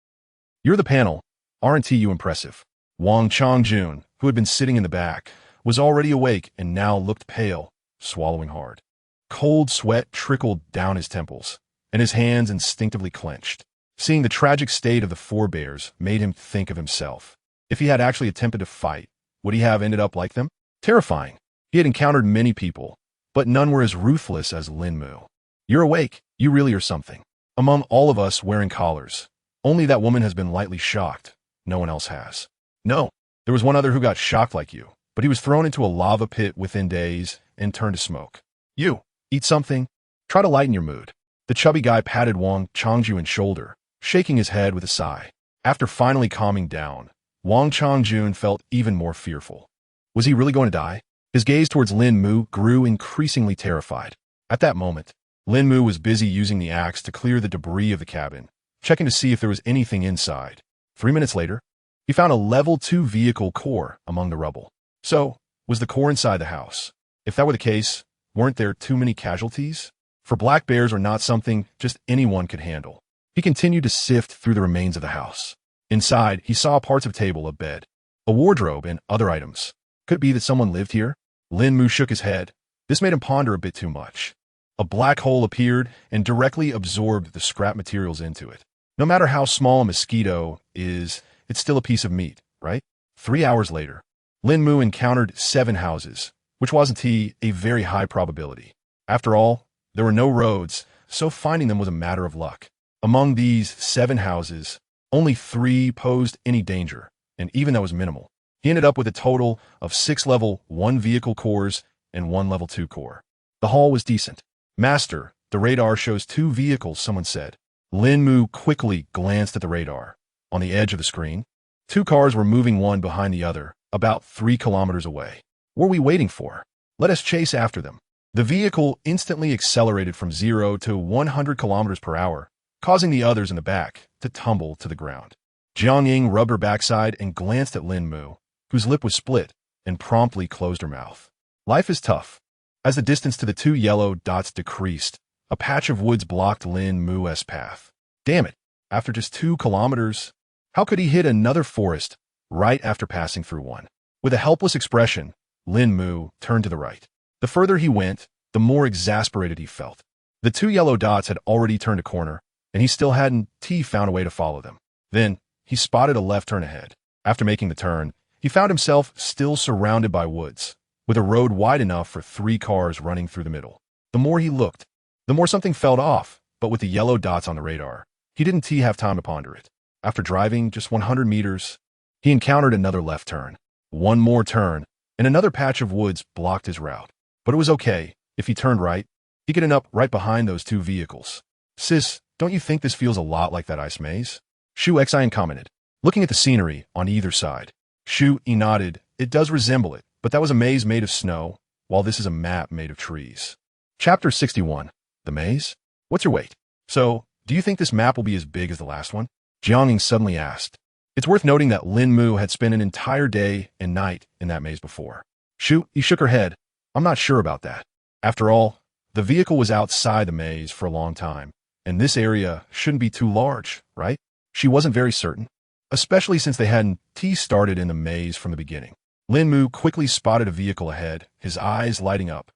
You're the panel. Aren't you impressive? Wang Chongjun, who had been sitting in the back, was already awake and now looked pale, swallowing hard. Cold sweat trickled down his temples, and his hands instinctively clenched. Seeing the tragic state of the 4 bears made him think of himself. If he had actually attempted to fight, would he have ended up like them? Terrifying. He had encountered many people, but none were as ruthless as Lín Mù. You're awake. You really are something. Among all of us wearing collars, only that woman has been lightly shocked. No one else has. No, there was one other who got shocked like you, but he was thrown into a lava pit within days and turned to smoke. You, eat something. Try to lighten your mood. The chubby guy patted Wang Chongjun's shoulder, shaking his head with a sigh. After finally calming down, Wang Chongjun felt even more fearful. Was he really going to die? His gaze towards Lín Mù grew increasingly terrified. At that moment, Lín Mù was busy using the axe to clear the debris of the cabin, checking to see if there was anything inside. 3 minutes later, he found a level 2 vehicle core among the rubble. So, was the core inside the house? If that were the case, weren't there too many casualties? For black bears are not something just anyone could handle. He continued to sift through the remains of the house. Inside, he saw parts of a table, a bed, a wardrobe, and other items. Could it be that someone lived here? Lín Mù shook his head. This made him ponder a bit too much. A black hole appeared and directly absorbed the scrap materials into it. No matter how small a mosquito is, it's still a piece of meat, right? 3 hours later, Lín Mù encountered 7 houses, which wasn't a very high probability. After all, there were no roads, so finding them was a matter of luck. Among these 7 houses, only 3 posed any danger, and even that was minimal. He ended up with a total of 6 level 1 vehicle cores and 1 level 2 core. The haul was decent. Master, the radar shows 2 vehicles, someone said. Lín Mù quickly glanced at the radar. On the edge of the screen, 2 cars were moving one behind the other, about 3 kilometers away. What are we waiting for? Let us chase after them. The vehicle instantly accelerated from 0 to 100 kilometers per hour, causing the others in the back to tumble to the ground. Jiang Ying rubbed her backside and glanced at Lín Mù, whose lip was split, and promptly closed her mouth. Life is tough. As the distance to the 2 yellow dots decreased, a patch of woods blocked Lín Mù's path. Damn it, after just 2 kilometers, how could he hit another forest right after passing through one? With a helpless expression, Lín Mù turned to the right. The further he went, the more exasperated he felt. The 2 yellow dots had already turned a corner, and he still hadn't found a way to follow them. Then, he spotted a left turn ahead. After making the turn, he found himself still surrounded by woods, with a road wide enough for 3 cars running through the middle. The more he looked, the more something felt off, but with the yellow dots on the radar, he didn't have time to ponder it. After driving just 100 meters, he encountered another left turn. One more turn, and another patch of woods blocked his route. But it was okay. If he turned right, he could end up right behind those 2 vehicles. Sis, don't you think this feels a lot like that ice maze? Shu Xian commented, looking at the scenery on either side. Shu Yi nodded. It does resemble it, but that was a maze made of snow, while this is a map made of trees. Chapter 61. The maze? What's your weight? So, do you think this map will be as big as the last one? Jiang Ying suddenly asked. It's worth noting that Lín Mù had spent an entire day and night in that maze before. Shu Yi shook her head. I'm not sure about that. After all, the vehicle was outside the maze for a long time, and this area shouldn't be too large, right? She wasn't very certain, especially since they hadn't started in the maze from the beginning. Lín Mù quickly spotted a vehicle ahead, his eyes lighting up.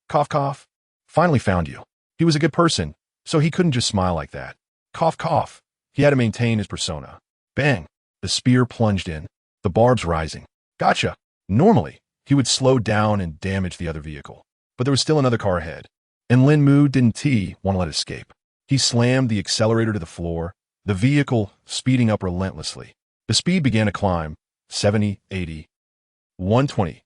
Cough cough. Finally found you. He was a good person, so he couldn't just smile like that. Cough, cough. He had to maintain his persona. Bang. The spear plunged in, the barbs rising. Gotcha. Normally, he would slow down and damage the other vehicle. But there was still another car ahead. And Lín Mù didn't want to let it escape. He slammed the accelerator to the floor, the vehicle speeding up relentlessly. The speed began to climb, 70, 80, 120.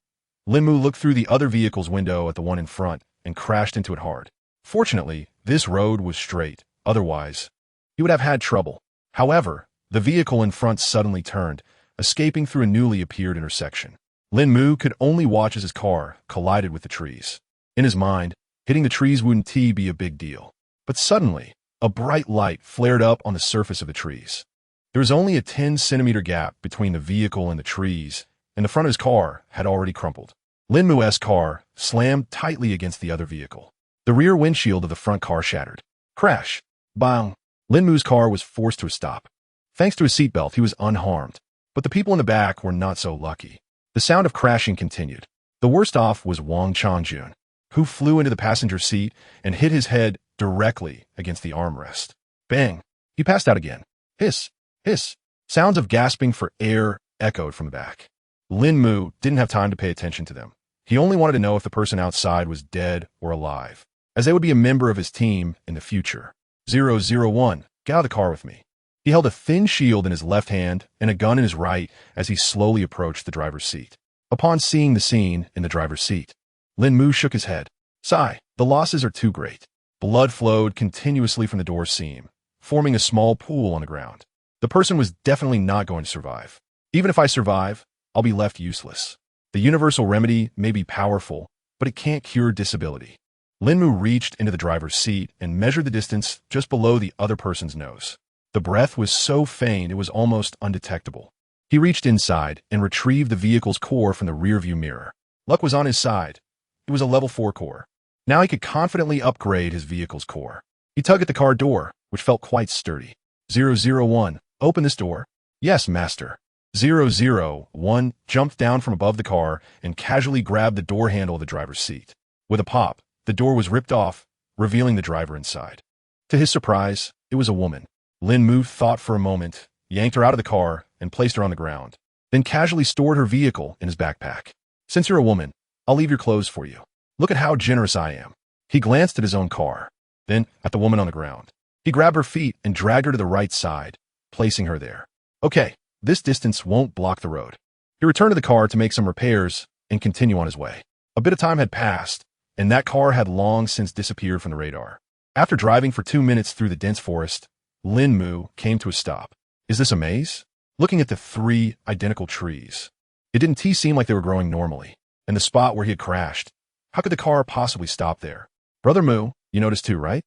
Lín Mù looked through the other vehicle's window at the one in front and crashed into it hard. Fortunately, this road was straight. Otherwise, he would have had trouble. However, the vehicle in front suddenly turned, escaping through a newly appeared intersection. Lín Mù could only watch as his car collided with the trees. In his mind, hitting the trees wouldn't be a big deal. But suddenly, a bright light flared up on the surface of the trees. There was only a 10-centimeter gap between the vehicle and the trees, and the front of his car had already crumpled. Lín Mù's car slammed tightly against the other vehicle. The rear windshield of the front car shattered. Crash. Bang. Lín Mù's car was forced to a stop. Thanks to his seatbelt, he was unharmed. But the people in the back were not so lucky. The sound of crashing continued. The worst off was Wang Changjun, who flew into the passenger seat and hit his head directly against the armrest. Bang! He passed out again. Hiss! Hiss! Sounds of gasping for air echoed from the back. Lín Mù didn't have time to pay attention to them. He only wanted to know if the person outside was dead or alive, as they would be a member of his team in the future. 001, get out of the car with me. He held a thin shield in his left hand and a gun in his right as he slowly approached the driver's seat. Upon seeing the scene in the driver's seat, Lín Mù shook his head. Sigh, the losses are too great. Blood flowed continuously from the door seam, forming a small pool on the ground. The person was definitely not going to survive. Even if I survive, I'll be left useless. The universal remedy may be powerful, but it can't cure disability. Lín Mù reached into the driver's seat and measured the distance just below the other person's nose. The breath was so faint it was almost undetectable. He reached inside and retrieved the vehicle's core from the rearview mirror. Luck was on his side. It was a level 4 core. Now he could confidently upgrade his vehicle's core. He tugged at the car door, which felt quite sturdy. 001, open this door. Yes, master. 001 jumped down from above the car and casually grabbed the door handle of the driver's seat. With a pop, the door was ripped off, revealing the driver inside. To his surprise, it was a woman. Lín Mù thought for a moment, yanked her out of the car, and placed her on the ground, then casually stored her vehicle in his backpack. Since you're a woman, I'll leave your clothes for you. Look at how generous I am. He glanced at his own car, then at the woman on the ground. He grabbed her feet and dragged her to the right side, placing her there. Okay, this distance won't block the road. He returned to the car to make some repairs and continue on his way. A bit of time had passed, and that car had long since disappeared from the radar. After driving for 2 minutes through the dense forest, Lín Mù came to a stop. Is this a maze? Looking at the 3 identical trees, it didn't seem like they were growing normally. And the spot where he had crashed, how could the car possibly stop there? Brother Mu, you noticed too, right?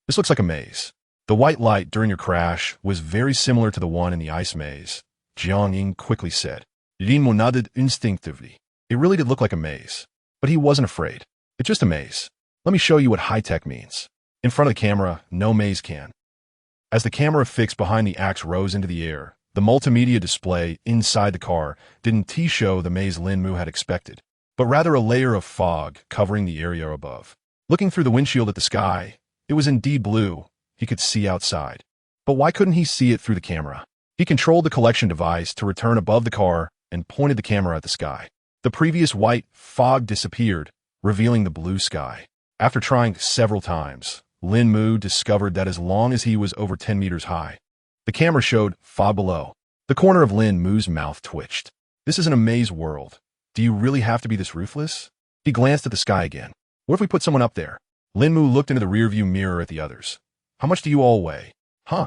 This looks like a maze. The white light during your crash was very similar to the one in the ice maze, Jiang Ying quickly said. Lín Mù nodded instinctively. It really did look like a maze. But he wasn't afraid. It's just a maze. Let me show you what high-tech means. In front of the camera, no maze can. As the camera fixed behind the axe rose into the air, the multimedia display inside the car didn't show the maze Lín Mù had expected, but rather a layer of fog covering the area above. Looking through the windshield at the sky, it was indeed blue. He could see outside. But why couldn't he see it through the camera? He controlled the collection device to return above the car and pointed the camera at the sky. The previous white fog disappeared, revealing the blue sky. After trying several times, Lín Mù discovered that as long as he was over 10 meters high, the camera showed fog below. The corner of Lín Mu's mouth twitched. This is an amaze world. Do you really have to be this ruthless? He glanced at the sky again. What if we put someone up there? Lín Mù looked into the rearview mirror at the others. How much do you all weigh? Huh?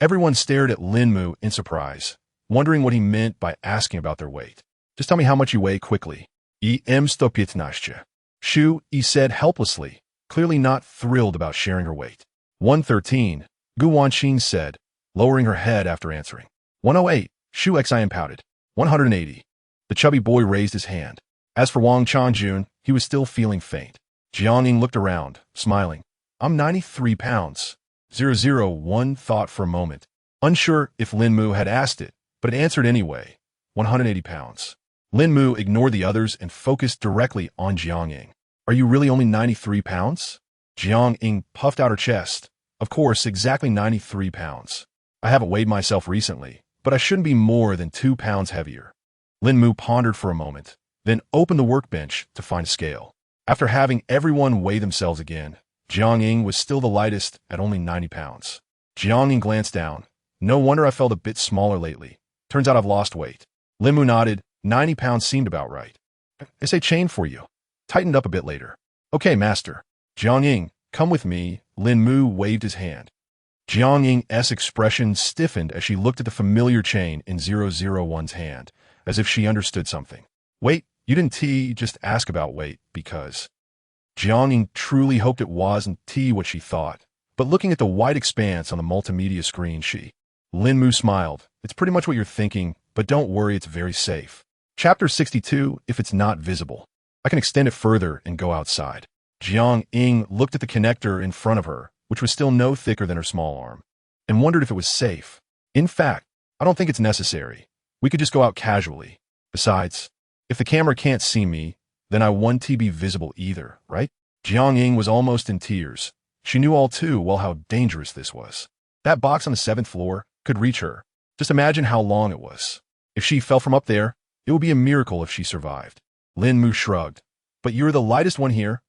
Everyone stared at Lín Mù in surprise, wondering what he meant by asking about their weight. Just tell me how much you weigh quickly. Em 115. Shu, he said helplessly, clearly not thrilled about sharing her weight. 113, Gu Wanqing said, lowering her head after answering. 108, Shu Xim pouted. 180. The chubby boy raised his hand. As for Wang Changjun, he was still feeling faint. Jiangning looked around, smiling. I'm 93 pounds. 001 thought for a moment, unsure if Lín Mù had asked it, but it answered anyway. 180 pounds. Lín Mù ignored the others and focused directly on Jiangning. Are you really only 93 pounds? Jiangning puffed out her chest, Of course, exactly 93 pounds. I haven't weighed myself recently, but I shouldn't be more than 2 pounds heavier. Lín Mù pondered for a moment, then opened the workbench to find a scale. After having everyone weigh themselves again, Jiang Ying was still the lightest at only 90 pounds. Jiang Ying glanced down. No wonder I felt a bit smaller lately. Turns out I've lost weight. Lín Mù nodded. 90 pounds seemed about right. I say chain for you. Tightened up a bit later. Okay, master. Jiang Ying, come with me. Lín Mù waved his hand. Jiang Ying's expression stiffened as she looked at the familiar chain in 001's hand, as if she understood something. Wait, you didn't just ask about weight, because... Jiang Ying truly hoped it wasn't what she thought, but looking at the white expanse on the multimedia screen, Lín Mù smiled. It's pretty much what you're thinking, but don't worry, it's very safe. Chapter 62, if it's not visible. I can extend it further and go outside. Jiang Ying looked at the connector in front of her, which was still no thicker than her small arm, and wondered if it was safe. In fact, I don't think it's necessary. We could just go out casually. Besides, if the camera can't see me, then I won't be visible either, right? Jiang Ying was almost in tears. She knew all too well how dangerous this was. That box on the 7th floor could reach her. Just imagine how long it was. If she fell from up there, it would be a miracle if she survived. Lín Mù shrugged. But you're the lightest one here,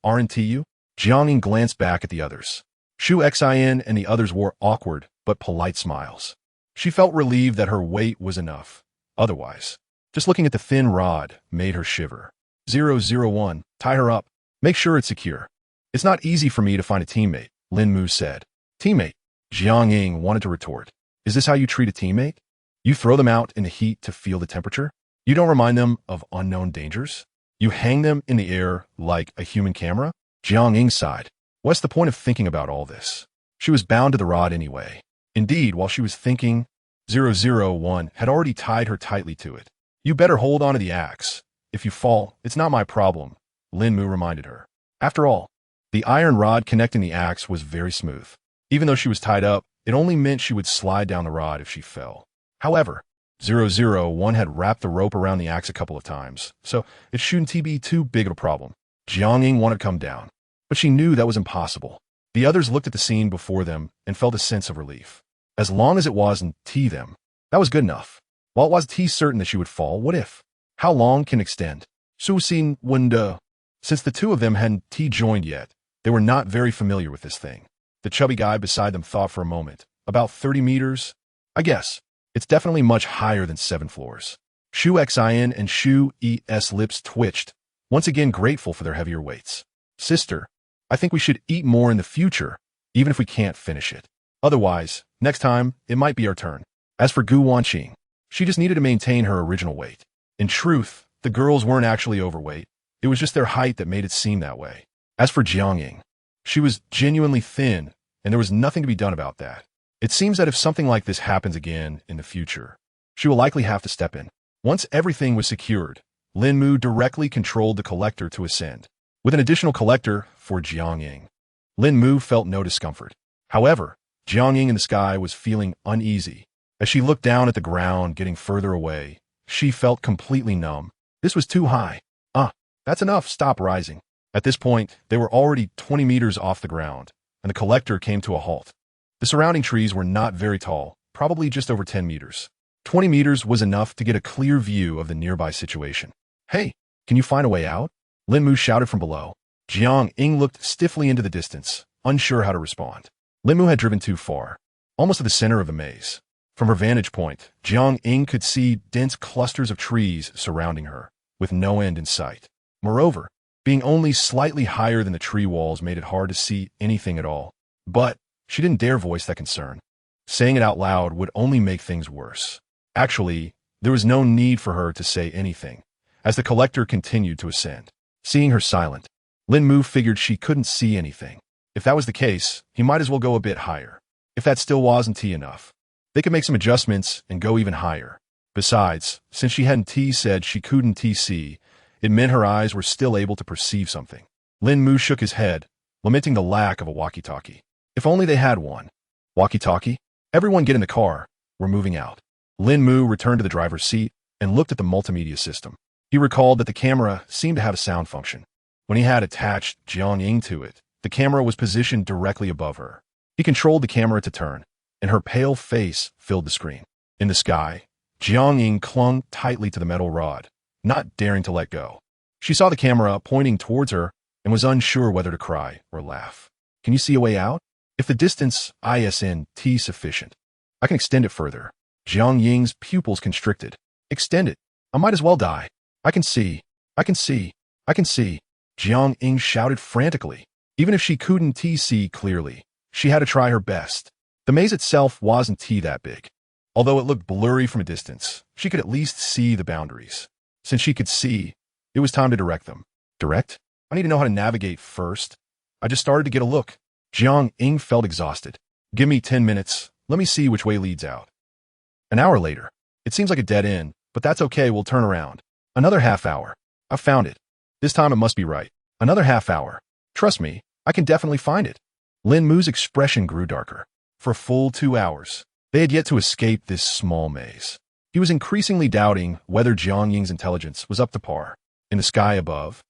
aren't you? Jiang Ying glanced back at the others. Shu Xin and the others wore awkward but polite smiles. She felt relieved that her weight was enough. Otherwise, just looking at the thin rod made her shiver. 001, tie her up. Make sure it's secure. It's not easy for me to find a teammate, Lín Mù said. Teammate? Jiang Ying wanted to retort. Is this how you treat a teammate? You throw them out in the heat to feel the temperature? You don't remind them of unknown dangers? You hang them in the air like a human camera? Jiang Ying sighed. What's the point of thinking about all this? She was bound to the rod anyway. Indeed, while she was thinking, 001 had already tied her tightly to it. You better hold on to the axe. If you fall, it's not my problem, Lín Mù reminded her. After all, the iron rod connecting the axe was very smooth. Even though she was tied up, it only meant she would slide down the rod if she fell. However, 001 had wrapped the rope around the axe a couple of times, so it shouldn't be too big of a problem. Jiang Ying wanted to come down, but she knew that was impossible. The others looked at the scene before them and felt a sense of relief. As long as it wasn't them, that was good enough. While it was certain that she would fall, what if? How long can extend? Su Xin wouldn't, Since the two of them hadn't joined yet, they were not very familiar with this thing. The chubby guy beside them thought for a moment. About 30 meters? I guess. It's definitely much higher than 7 floors. Shu Xin and Shu Es lips twitched, once again grateful for their heavier weights. Sister, I think we should eat more in the future, even if we can't finish it. Otherwise, next time, it might be our turn. As for Gu Wanqing, she just needed to maintain her original weight. In truth, the girls weren't actually overweight. It was just their height that made it seem that way. As for Jiang Ying, she was genuinely thin, and there was nothing to be done about that. It seems that if something like this happens again in the future, she will likely have to step in. Once everything was secured, Lín Mù directly controlled the collector to ascend. With an additional collector for Jiang Ying, Lín Mù felt no discomfort. However, Jiang Ying in the sky was feeling uneasy. As she looked down at the ground getting further away, she felt completely numb. This was too high. That's enough, stop rising. At this point, they were already 20 meters off the ground, and the collector came to a halt. The surrounding trees were not very tall, probably just over 10 meters. 20 meters was enough to get a clear view of the nearby situation. Hey, can you find a way out? Lín Mù shouted from below. Jiang Ying looked stiffly into the distance, unsure how to respond. Lín Mù had driven too far, almost to the center of the maze. From her vantage point, Jiang Ying could see dense clusters of trees surrounding her, with no end in sight. Moreover, being only slightly higher than the tree walls made it hard to see anything at all. But she didn't dare voice that concern. Saying it out loud would only make things worse. Actually, there was no need for her to say anything, as the collector continued to ascend. Seeing her silent, Lín Mù figured she couldn't see anything. If that was the case, he might as well go a bit higher. If that still wasn't enough, they could make some adjustments and go even higher. Besides, since she hadn't said she couldn't see, it meant her eyes were still able to perceive something. Lín Mù shook his head, lamenting the lack of a walkie-talkie. If only they had one. Walkie-talkie? Everyone get in the car. We're moving out. Lín Mù returned to the driver's seat and looked at the multimedia system. He recalled that the camera seemed to have a sound function. When he had attached Jiang Ying to it, the camera was positioned directly above her. He controlled the camera to turn, and her pale face filled the screen. In the sky, Jiang Ying clung tightly to the metal rod, not daring to let go. She saw the camera pointing towards her and was unsure whether to cry or laugh. Can you see a way out? If the distance isn't sufficient, I can extend it further. Jiang Ying's pupils constricted. Extend it. I might as well die. I can see. I can see. I can see. Jiang Ying shouted frantically. Even if she couldn't see clearly, she had to try her best. The maze itself wasn't that big. Although it looked blurry from a distance, she could at least see the boundaries. Since she could see, it was time to direct them. Direct? I need to know how to navigate first. I just started to get a look. Jiang Ying felt exhausted. Give me 10 minutes. Let me see which way leads out. An hour later. It seems like a dead end, but that's okay, we'll turn around. Another half hour. I found it. This time it must be right. Another half hour. Trust me, I can definitely find it. Lín Mù's expression grew darker. For a full 2 hours, they had yet to escape this small maze. He was increasingly doubting whether Jiang Ying's intelligence was up to par. In the sky above,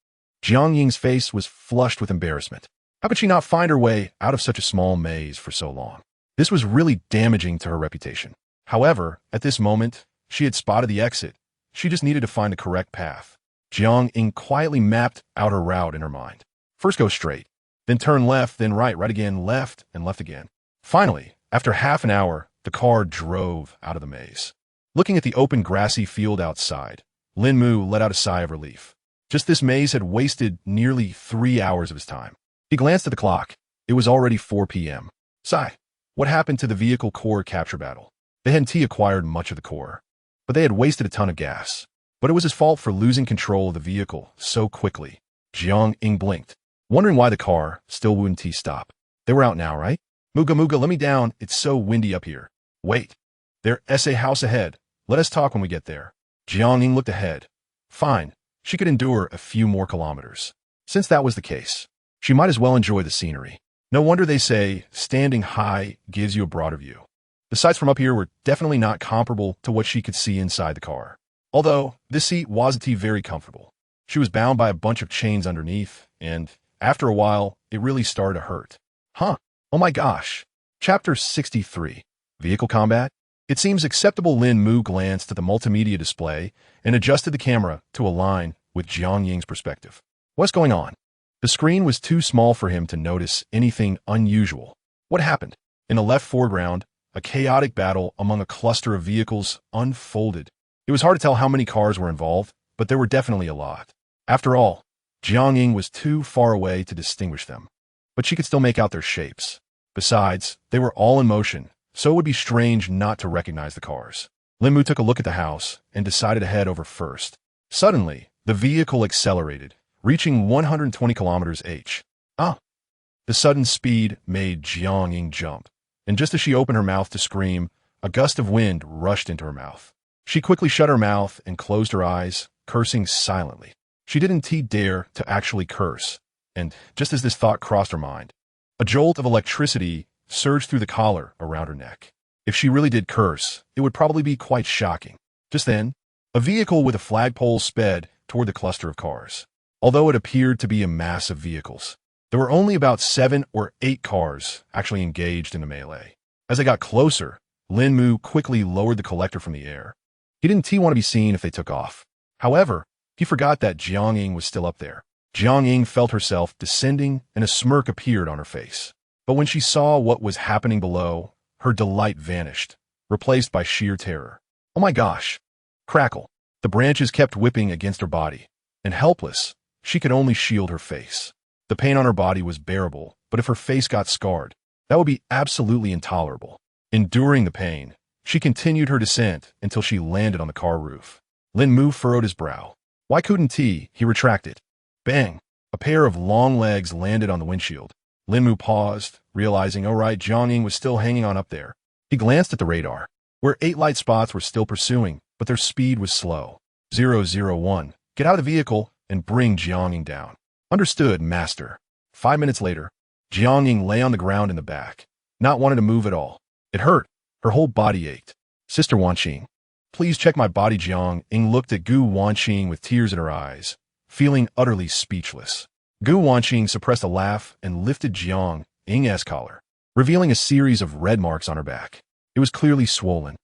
Jiang Ying's face was flushed with embarrassment. How could she not find her way out of such a small maze for so long? This was really damaging to her reputation. However, at this moment, she had spotted the exit. She just needed to find the correct path. Jiang Ying quietly mapped out her route in her mind. First go straight, then turn left, then right again, left, and left again. Finally, after half an hour, the car drove out of the maze. Looking at the open grassy field outside, Lín Mù let out a sigh of relief. Just this maze had wasted nearly 3 hours of his time. He glanced at the clock. It was already 4 p.m. Sigh. What happened to the vehicle core capture battle? They hadn't acquired much of the core, but they had wasted a ton of gas. But it was his fault for losing control of the vehicle so quickly. Jiang Ying blinked, wondering why the car still wouldn't stop. They were out now, right? Muga, let me down. It's so windy up here. Wait. There's a house ahead. Let us talk when we get there. Jiang Ying looked ahead. Fine. She could endure a few more kilometers. Since that was the case, she might as well enjoy the scenery. No wonder they say standing high gives you a broader view. The sights from up here were definitely not comparable to what she could see inside the car. Although, this seat wasn't very comfortable. She was bound by a bunch of chains underneath, and after a while, it really started to hurt. Huh. Oh my gosh. Chapter 63. Vehicle Combat? It seems acceptable. Lín Mù glanced at the multimedia display and adjusted the camera to align with Jiang Ying's perspective. What's going on? The screen was too small for him to notice anything unusual. What happened? In the left foreground, a chaotic battle among a cluster of vehicles unfolded. It was hard to tell how many cars were involved, but there were definitely a lot. After all, Jiang Ying was too far away to distinguish them, but she could still make out their shapes. Besides, they were all in motion, so it would be strange not to recognize the cars. Lín Mù took a look at the house and decided to head over first. Suddenly, the vehicle accelerated, reaching 120 kilometers h. The sudden speed made Jiang Ying jump, and just as she opened her mouth to scream, a gust of wind rushed into her mouth. She quickly shut her mouth and closed her eyes, cursing silently. She didn't dare to actually curse, and just as this thought crossed her mind, a jolt of electricity surged through the collar around her neck. If she really did curse, it would probably be quite shocking. Just then, a vehicle with a flagpole sped toward the cluster of cars. Although it appeared to be a mass of vehicles, there were only about 7 or 8 cars actually engaged in the melee. As they got closer, Lín Mù quickly lowered the collector from the air. He didn't want to be seen if they took off. However, he forgot that Jiang Ying was still up there. Jiang Ying felt herself descending, and a smirk appeared on her face. But when she saw what was happening below, her delight vanished, replaced by sheer terror. Oh my gosh! Crackle. The branches kept whipping against her body, and helpless, she could only shield her face. The pain on her body was bearable, but if her face got scarred, that would be absolutely intolerable. Enduring the pain, she continued her descent until she landed on the car roof. Lín Mù furrowed his brow. Why couldn't he retracted? Bang! A pair of long legs landed on the windshield. Lín Mù paused, realizing, alright, Jiang Ying was still hanging on up there. He glanced at the radar, where 8 light spots were still pursuing, but their speed was slow. 001. Get out of the vehicle and bring Jiang Ying down. Understood, master. 5 minutes later, Jiang Ying lay on the ground in the back, not wanting to move at all. It hurt. Her whole body ached. Sister Wanqing, please check my body. Jiang Ying looked at Gu Wanqing with tears in her eyes, feeling utterly speechless. Gu Wanqing suppressed a laugh and lifted Jiang Ying's collar. revealing a series of red marks on her back. It was clearly swollen.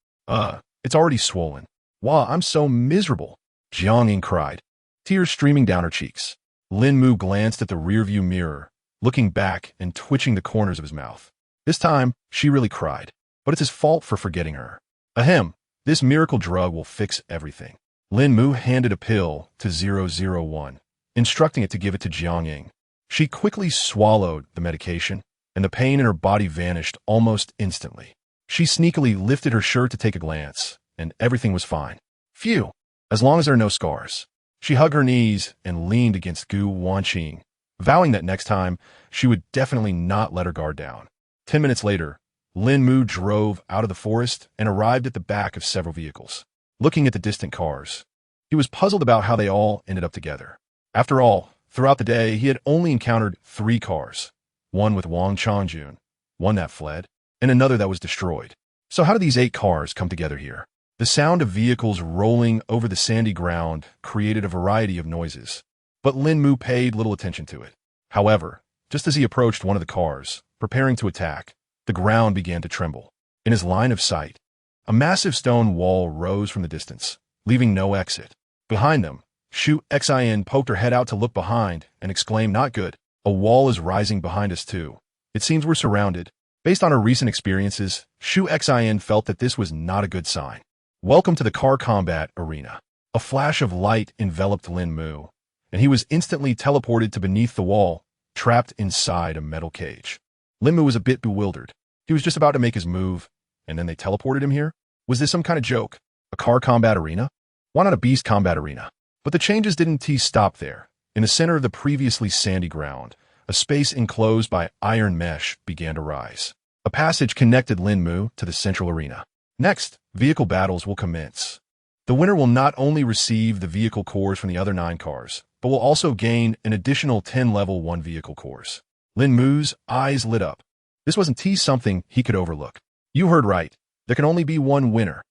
It's already swollen. Wow, I'm so miserable, Jiang cried, tears streaming down her cheeks. Lín Mù glanced at the rearview mirror, looking back and twitching the corners of his mouth. This time, she really cried, but it's his fault for forgetting her. Ahem, this miracle drug will fix everything. Lín Mù handed a pill to 001, instructing it to give it to Jiang. She quickly swallowed the medication, and the pain in her body vanished almost instantly. She sneakily lifted her shirt to take a glance, and everything was fine. Phew, as long as there are no scars. She hugged her knees and leaned against Gu Wanqing, vowing that next time she would definitely not let her guard down. 10 minutes later, Lín Mù drove out of the forest and arrived at the back of several vehicles. Looking at the distant cars, he was puzzled about how they all ended up together. After all, throughout the day, he had only encountered 3 cars, one with Wang Changjun, one that fled, and another that was destroyed. So how did these 8 cars come together here? The sound of vehicles rolling over the sandy ground created a variety of noises, but Lín Mù paid little attention to it. However, just as he approached one of the cars, preparing to attack, the ground began to tremble. In his line of sight, a massive stone wall rose from the distance, leaving no exit. Behind them, Shu Xin poked her head out to look behind and exclaimed, "Not good. A wall is rising behind us too. It seems we're surrounded." Based on her recent experiences, Shu Xin felt that this was not a good sign. Welcome to the car combat arena. A flash of light enveloped Lín Mù, and he was instantly teleported to beneath the wall, trapped inside a metal cage. Lín Mù was a bit bewildered. He was just about to make his move, and then they teleported him here? Was this some kind of joke? A car combat arena? Why not a beast combat arena? But the changes didn't stop there. In the center of the previously sandy ground, a space enclosed by iron mesh began to rise. A passage connected Lín Mù to the central arena. Next, vehicle battles will commence. The winner will not only receive the vehicle cores from the other 9 cars, but will also gain an additional 10 level 1 vehicle cores. Lín Mu's eyes lit up. This wasn't something he could overlook. You heard right. There can only be one winner.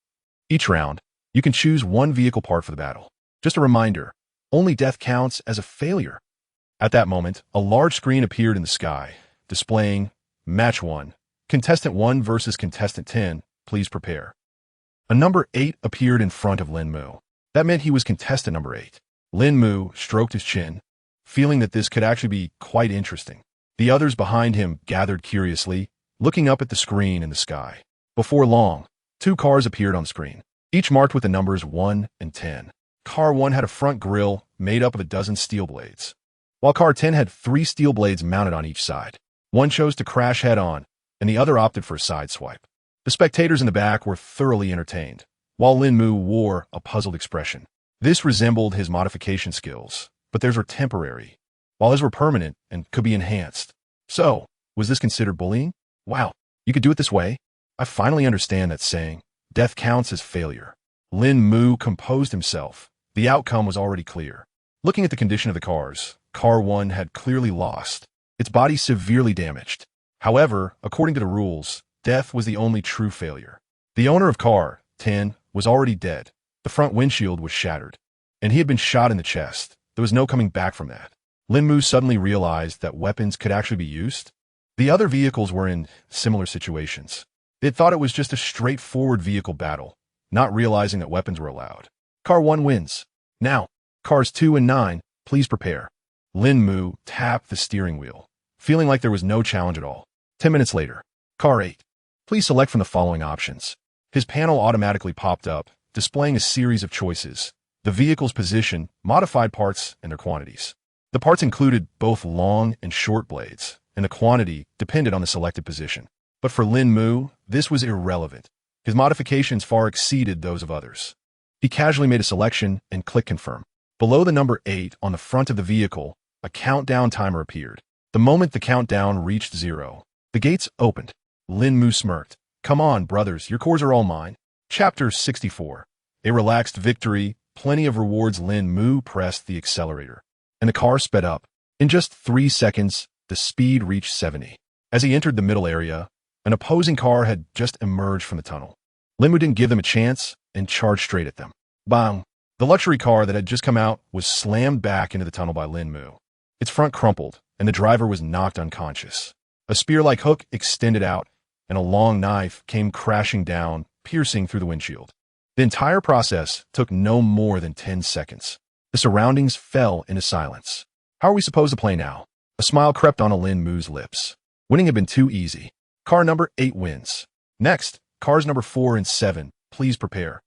Each round, you can choose one vehicle part for the battle. Just a reminder, only death counts as a failure. At that moment, a large screen appeared in the sky, displaying Match 1, Contestant 1 versus Contestant 10, please prepare. A number 8 appeared in front of Lín Mù. That meant he was Contestant number 8. Lín Mù stroked his chin, feeling that this could actually be quite interesting. The others behind him gathered curiously, looking up at the screen in the sky. Before long, 2 cars appeared on the screen, each marked with the numbers 1 and 10. Car 1 had a front grille made up of a dozen steel blades, while Car 10 had 3 steel blades mounted on each side. One chose to crash head-on, and the other opted for a side swipe. The spectators in the back were thoroughly entertained, while Lín Mù wore a puzzled expression. This resembled his modification skills, but theirs were temporary, while his were permanent and could be enhanced. So, was this considered bullying? Wow, you could do it this way? I finally understand that saying, death counts as failure. Lín Mù composed himself. The outcome was already clear. Looking at the condition of the cars, Car 1 had clearly lost, its body severely damaged. However, according to the rules, death was the only true failure. The owner of Car 10 was already dead. The front windshield was shattered, and he had been shot in the chest. There was no coming back from that. Lín Mù suddenly realized that weapons could actually be used. The other vehicles were in similar situations. They had thought it was just a straightforward vehicle battle, not realizing that weapons were allowed. Car 1 wins. Now, Cars 2 and 9, please prepare. Lín Mù tapped the steering wheel, feeling like there was no challenge at all. 10 minutes later, Car 8, please select from the following options. His panel automatically popped up, displaying a series of choices, the vehicle's position, modified parts, and their quantities. The parts included both long and short blades, and the quantity depended on the selected position. But for Lín Mù, this was irrelevant. His modifications far exceeded those of others. He casually made a selection and clicked confirm. Below the number 8 on the front of the vehicle, a countdown timer appeared. The moment the countdown reached 0, the gates opened. Lín Mù smirked. Come on, brothers, your cores are all mine. Chapter 64. A relaxed victory, plenty of rewards. Lín Mù pressed the accelerator, and the car sped up. In just 3 seconds, the speed reached 70. As he entered the middle area, an opposing car had just emerged from the tunnel. Lín Mù didn't give them a chance and charged straight at them. Bang! The luxury car that had just come out was slammed back into the tunnel by Lín Mù. Its front crumpled, and the driver was knocked unconscious. A spear-like hook extended out, and a long knife came crashing down, piercing through the windshield. The entire process took no more than 10 seconds. The surroundings fell into silence. How are we supposed to play now? A smile crept onto Lín Mù's lips. Winning had been too easy. Car number 8 wins. Next, cars number 4 and 7, please prepare.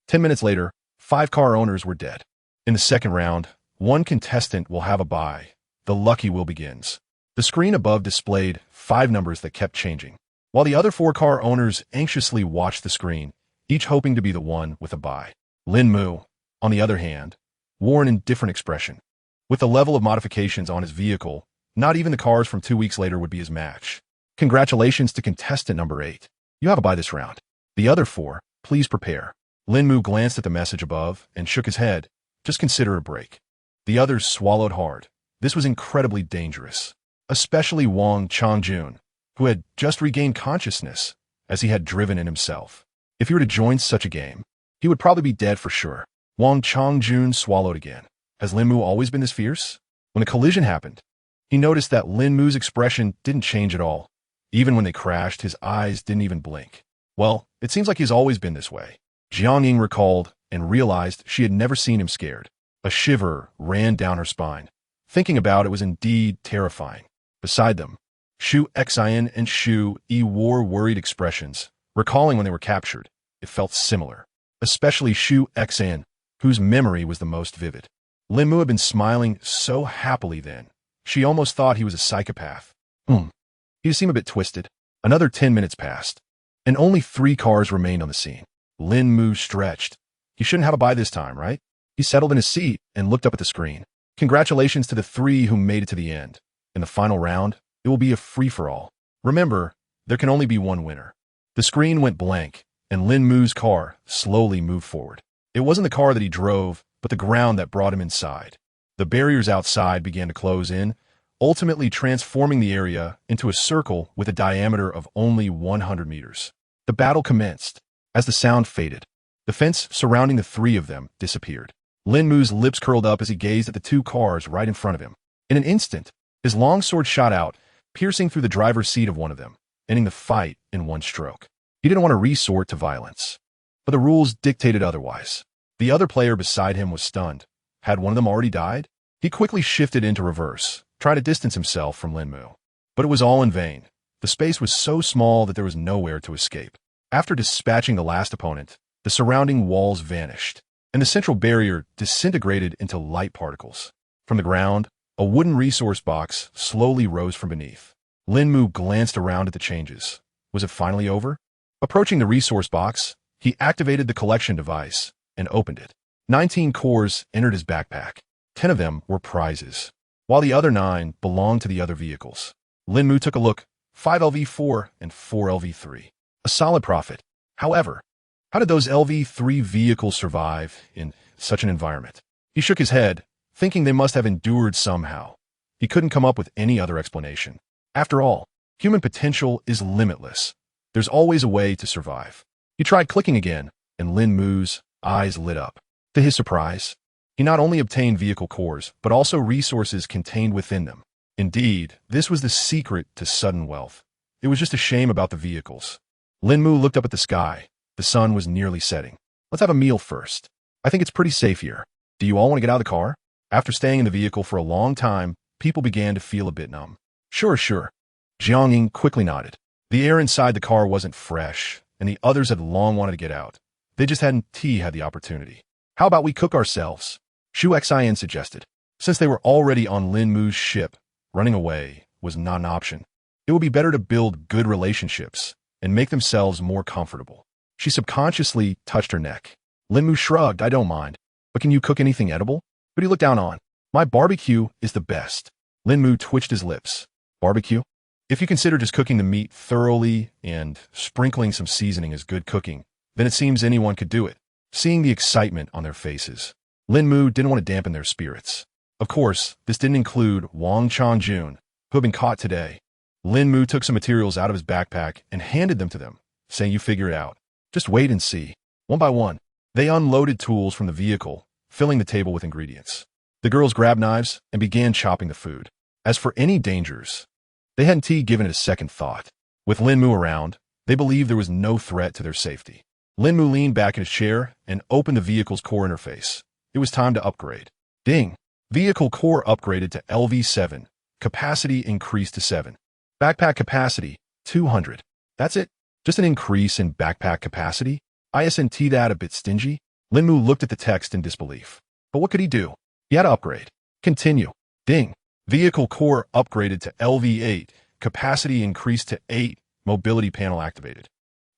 10 minutes later, 5 car owners were dead. In the second round, one contestant will have a bye. The lucky wheel begins. The screen above displayed 5 numbers that kept changing, while the other 4 car owners anxiously watched the screen, each hoping to be the one with a bye. Lín Mù, on the other hand, wore an indifferent expression. With the level of modifications on his vehicle, not even the cars from 2 weeks later would be his match. Congratulations to contestant number 8. You have a bye this round. The other 4, please prepare. Lín Mù glanced at the message above and shook his head. Just consider a break. The others swallowed hard. This was incredibly dangerous, especially Wang Changjun, who had just regained consciousness as he had driven in himself. If he were to join such a game, he would probably be dead for sure. Wang Changjun swallowed again. Has Lín Mù always been this fierce? When the collision happened, he noticed that Lín Mù's expression didn't change at all. Even when they crashed, his eyes didn't even blink. Well, it seems like he's always been this way. Jiang Ying recalled and realized she had never seen him scared. A shiver ran down her spine. Thinking about it was indeed terrifying. Beside them, Xu Xian and Xu Yi wore worried expressions. Recalling when they were captured, it felt similar. Especially Xu Xian, whose memory was the most vivid. Lín Mù had been smiling so happily then. She almost thought he was a psychopath. He seemed a bit twisted. Another 10 minutes passed, and only 3 cars remained on the scene. Lín Mù stretched. He shouldn't have a bye this time, right? He settled in his seat and looked up at the screen. Congratulations to the 3 who made it to the end. In the final round, it will be a free-for-all. Remember, there can only be one winner. The screen went blank, and Lín Mù's car slowly moved forward. It wasn't the car that he drove, but the ground that brought him inside. The barriers outside began to close in, ultimately transforming the area into a circle with a diameter of only 100 meters. The battle commenced. As the sound faded, the fence surrounding the 3 of them disappeared. Lín Mù's lips curled up as he gazed at the 2 cars right in front of him. In an instant, his long sword shot out, piercing through the driver's seat of one of them, ending the fight in one stroke. He didn't want to resort to violence, but the rules dictated otherwise. The other player beside him was stunned. Had one of them already died? He quickly shifted into reverse, trying to distance himself from Lín Mù. But it was all in vain. The space was so small that there was nowhere to escape. After dispatching the last opponent, the surrounding walls vanished, and the central barrier disintegrated into light particles. From the ground, a wooden resource box slowly rose from beneath. Lín Mù glanced around at the changes. Was it finally over? Approaching the resource box, he activated the collection device and opened it. 19 cores entered his backpack. 10 of them were prizes, while the other 9 belonged to the other vehicles. Lín Mù took a look. 5 LV4 and 4 LV3. A solid profit. However, how did those LV3 vehicles survive in such an environment? He shook his head, thinking they must have endured somehow. He couldn't come up with any other explanation. After all, human potential is limitless. There's always a way to survive. He tried clicking again, and Lín Mù's eyes lit up. To his surprise, he not only obtained vehicle cores, but also resources contained within them. Indeed, this was the secret to sudden wealth. It was just a shame about the vehicles. Lín Mù looked up at the sky. The sun was nearly setting. Let's have a meal first. I think it's pretty safe here. Do you all want to get out of the car? After staying in the vehicle for a long time, people began to feel a bit numb. Sure. Jiang Ying quickly nodded. The air inside the car wasn't fresh, and the others had long wanted to get out. They just hadn't had the opportunity. How about we cook ourselves? Xu Xian suggested. Since they were already on Lín Mù's ship, running away was not an option. It would be better to build good relationships and make themselves more comfortable. She subconsciously touched her neck. Lín Mù shrugged. I don't mind. But can you cook anything edible? Who do you look down on? My barbecue is the best. Lín Mù twitched his lips. Barbecue? If you consider just cooking the meat thoroughly and sprinkling some seasoning as good cooking, then it seems anyone could do it. Seeing the excitement on their faces, Lín Mù didn't want to dampen their spirits. Of course, this didn't include Wang Changjun, who had been caught today. Lín Mù took some materials out of his backpack and handed them to them, saying, "You figure it out. Just wait and see." One by one, they unloaded tools from the vehicle, filling the table with ingredients. The girls grabbed knives and began chopping the food. As for any dangers, They hadn't given it a second thought. With Lín Mù around, they believed there was no threat to their safety. Lín Mù leaned back in his chair and opened the vehicle's core interface. It was time to upgrade. Ding! Vehicle core upgraded to LV7. Capacity increased to 7. Backpack capacity, 200. That's it? Just an increase in backpack capacity? Isn't that a bit stingy? Lín Mù looked at the text in disbelief. But what could he do? He had to upgrade. Continue. Ding! Vehicle core upgraded to LV8. Capacity increased to 8. Mobility panel activated.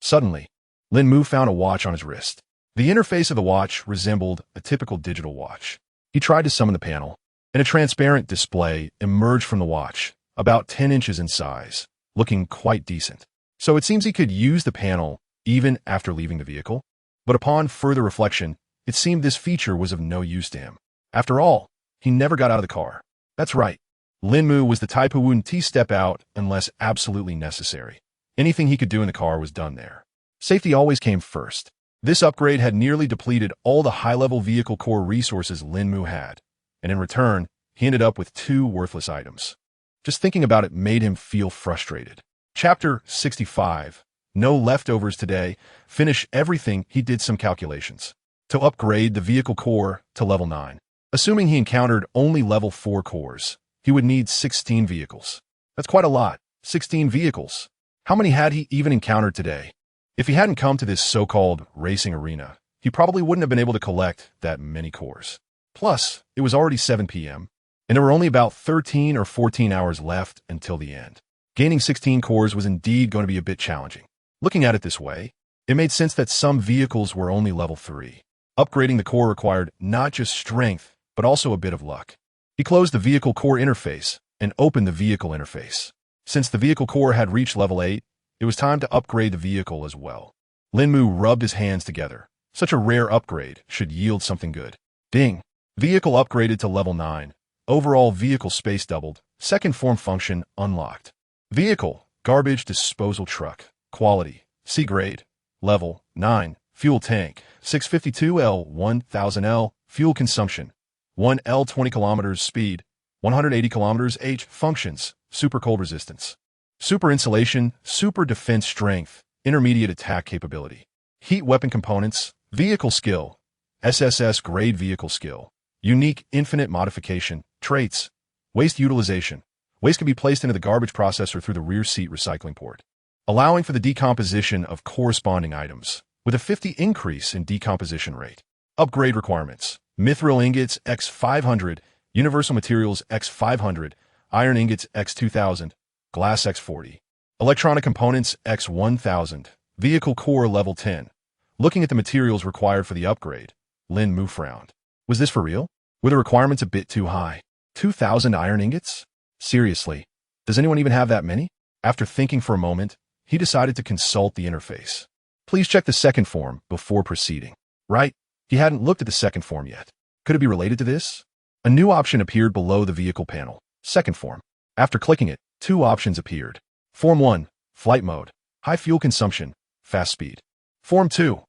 Suddenly, Lín Mù found a watch on his wrist. The interface of the watch resembled a typical digital watch. He tried to summon the panel, and a transparent display emerged from the watch, about 10 inches in size, looking quite decent. So it seems he could use the panel even after leaving the vehicle. But upon further reflection, it seemed this feature was of no use to him. After all, he never got out of the car. That's right. Lín Mù was the type who wouldn't step out unless absolutely necessary. Anything he could do in the car was done there. Safety always came first. This upgrade had nearly depleted all the high-level vehicle core resources Lín Mù had, and in return, he ended up with 2 worthless items. Just thinking about it made him feel frustrated. Chapter 65. No leftovers today. Finish everything. He did some calculations to upgrade the vehicle core to level 9. Assuming he encountered only level 4 cores, he would need 16 vehicles. That's quite a lot. 16 vehicles. How many had he even encountered today? If he hadn't come to this so-called racing arena, he probably wouldn't have been able to collect that many cores. Plus, it was already 7 p.m., and there were only about 13 or 14 hours left until the end. Gaining 16 cores was indeed going to be a bit challenging. Looking at it this way, it made sense that some vehicles were only level 3. Upgrading the core required not just strength, but also a bit of luck. He closed the vehicle core interface and opened the vehicle interface. Since the vehicle core had reached level 8, it was time to upgrade the vehicle as well. Lín Mù rubbed his hands together. Such a rare upgrade should yield something good. Ding! Vehicle upgraded to level 9. Overall vehicle space doubled. Second form function unlocked. Vehicle, garbage disposal truck. Quality, C-grade. Level, 9. Fuel tank, 652L, 1000L. Fuel consumption, 1L 20 km. Speed, 180 km H. Functions, super cold resistance. Super insulation, super defense strength, intermediate attack capability. Heat weapon components, vehicle skill, SSS-grade vehicle skill. Unique infinite modification, traits, waste utilization. Waste can be placed into the garbage processor through the rear seat recycling port, allowing for the decomposition of corresponding items, with a 50 increase in decomposition rate. Upgrade requirements, mithril ingots X500, universal materials X500, iron ingots X2000, glass X40, electronic components X1000, vehicle core level 10. Looking at the materials required for the upgrade, Lín Mù frowned. Was this for real? Were the requirements a bit too high? 2,000 iron ingots? Seriously, does anyone even have that many? After thinking for a moment, he decided to consult the interface. Please check the second form before proceeding. Right? He hadn't looked at the second form yet. Could it be related to this? A new option appeared below the vehicle panel. Second form. After clicking it, 2 options appeared. Form 1, flight mode, high fuel consumption, fast speed. Form 2,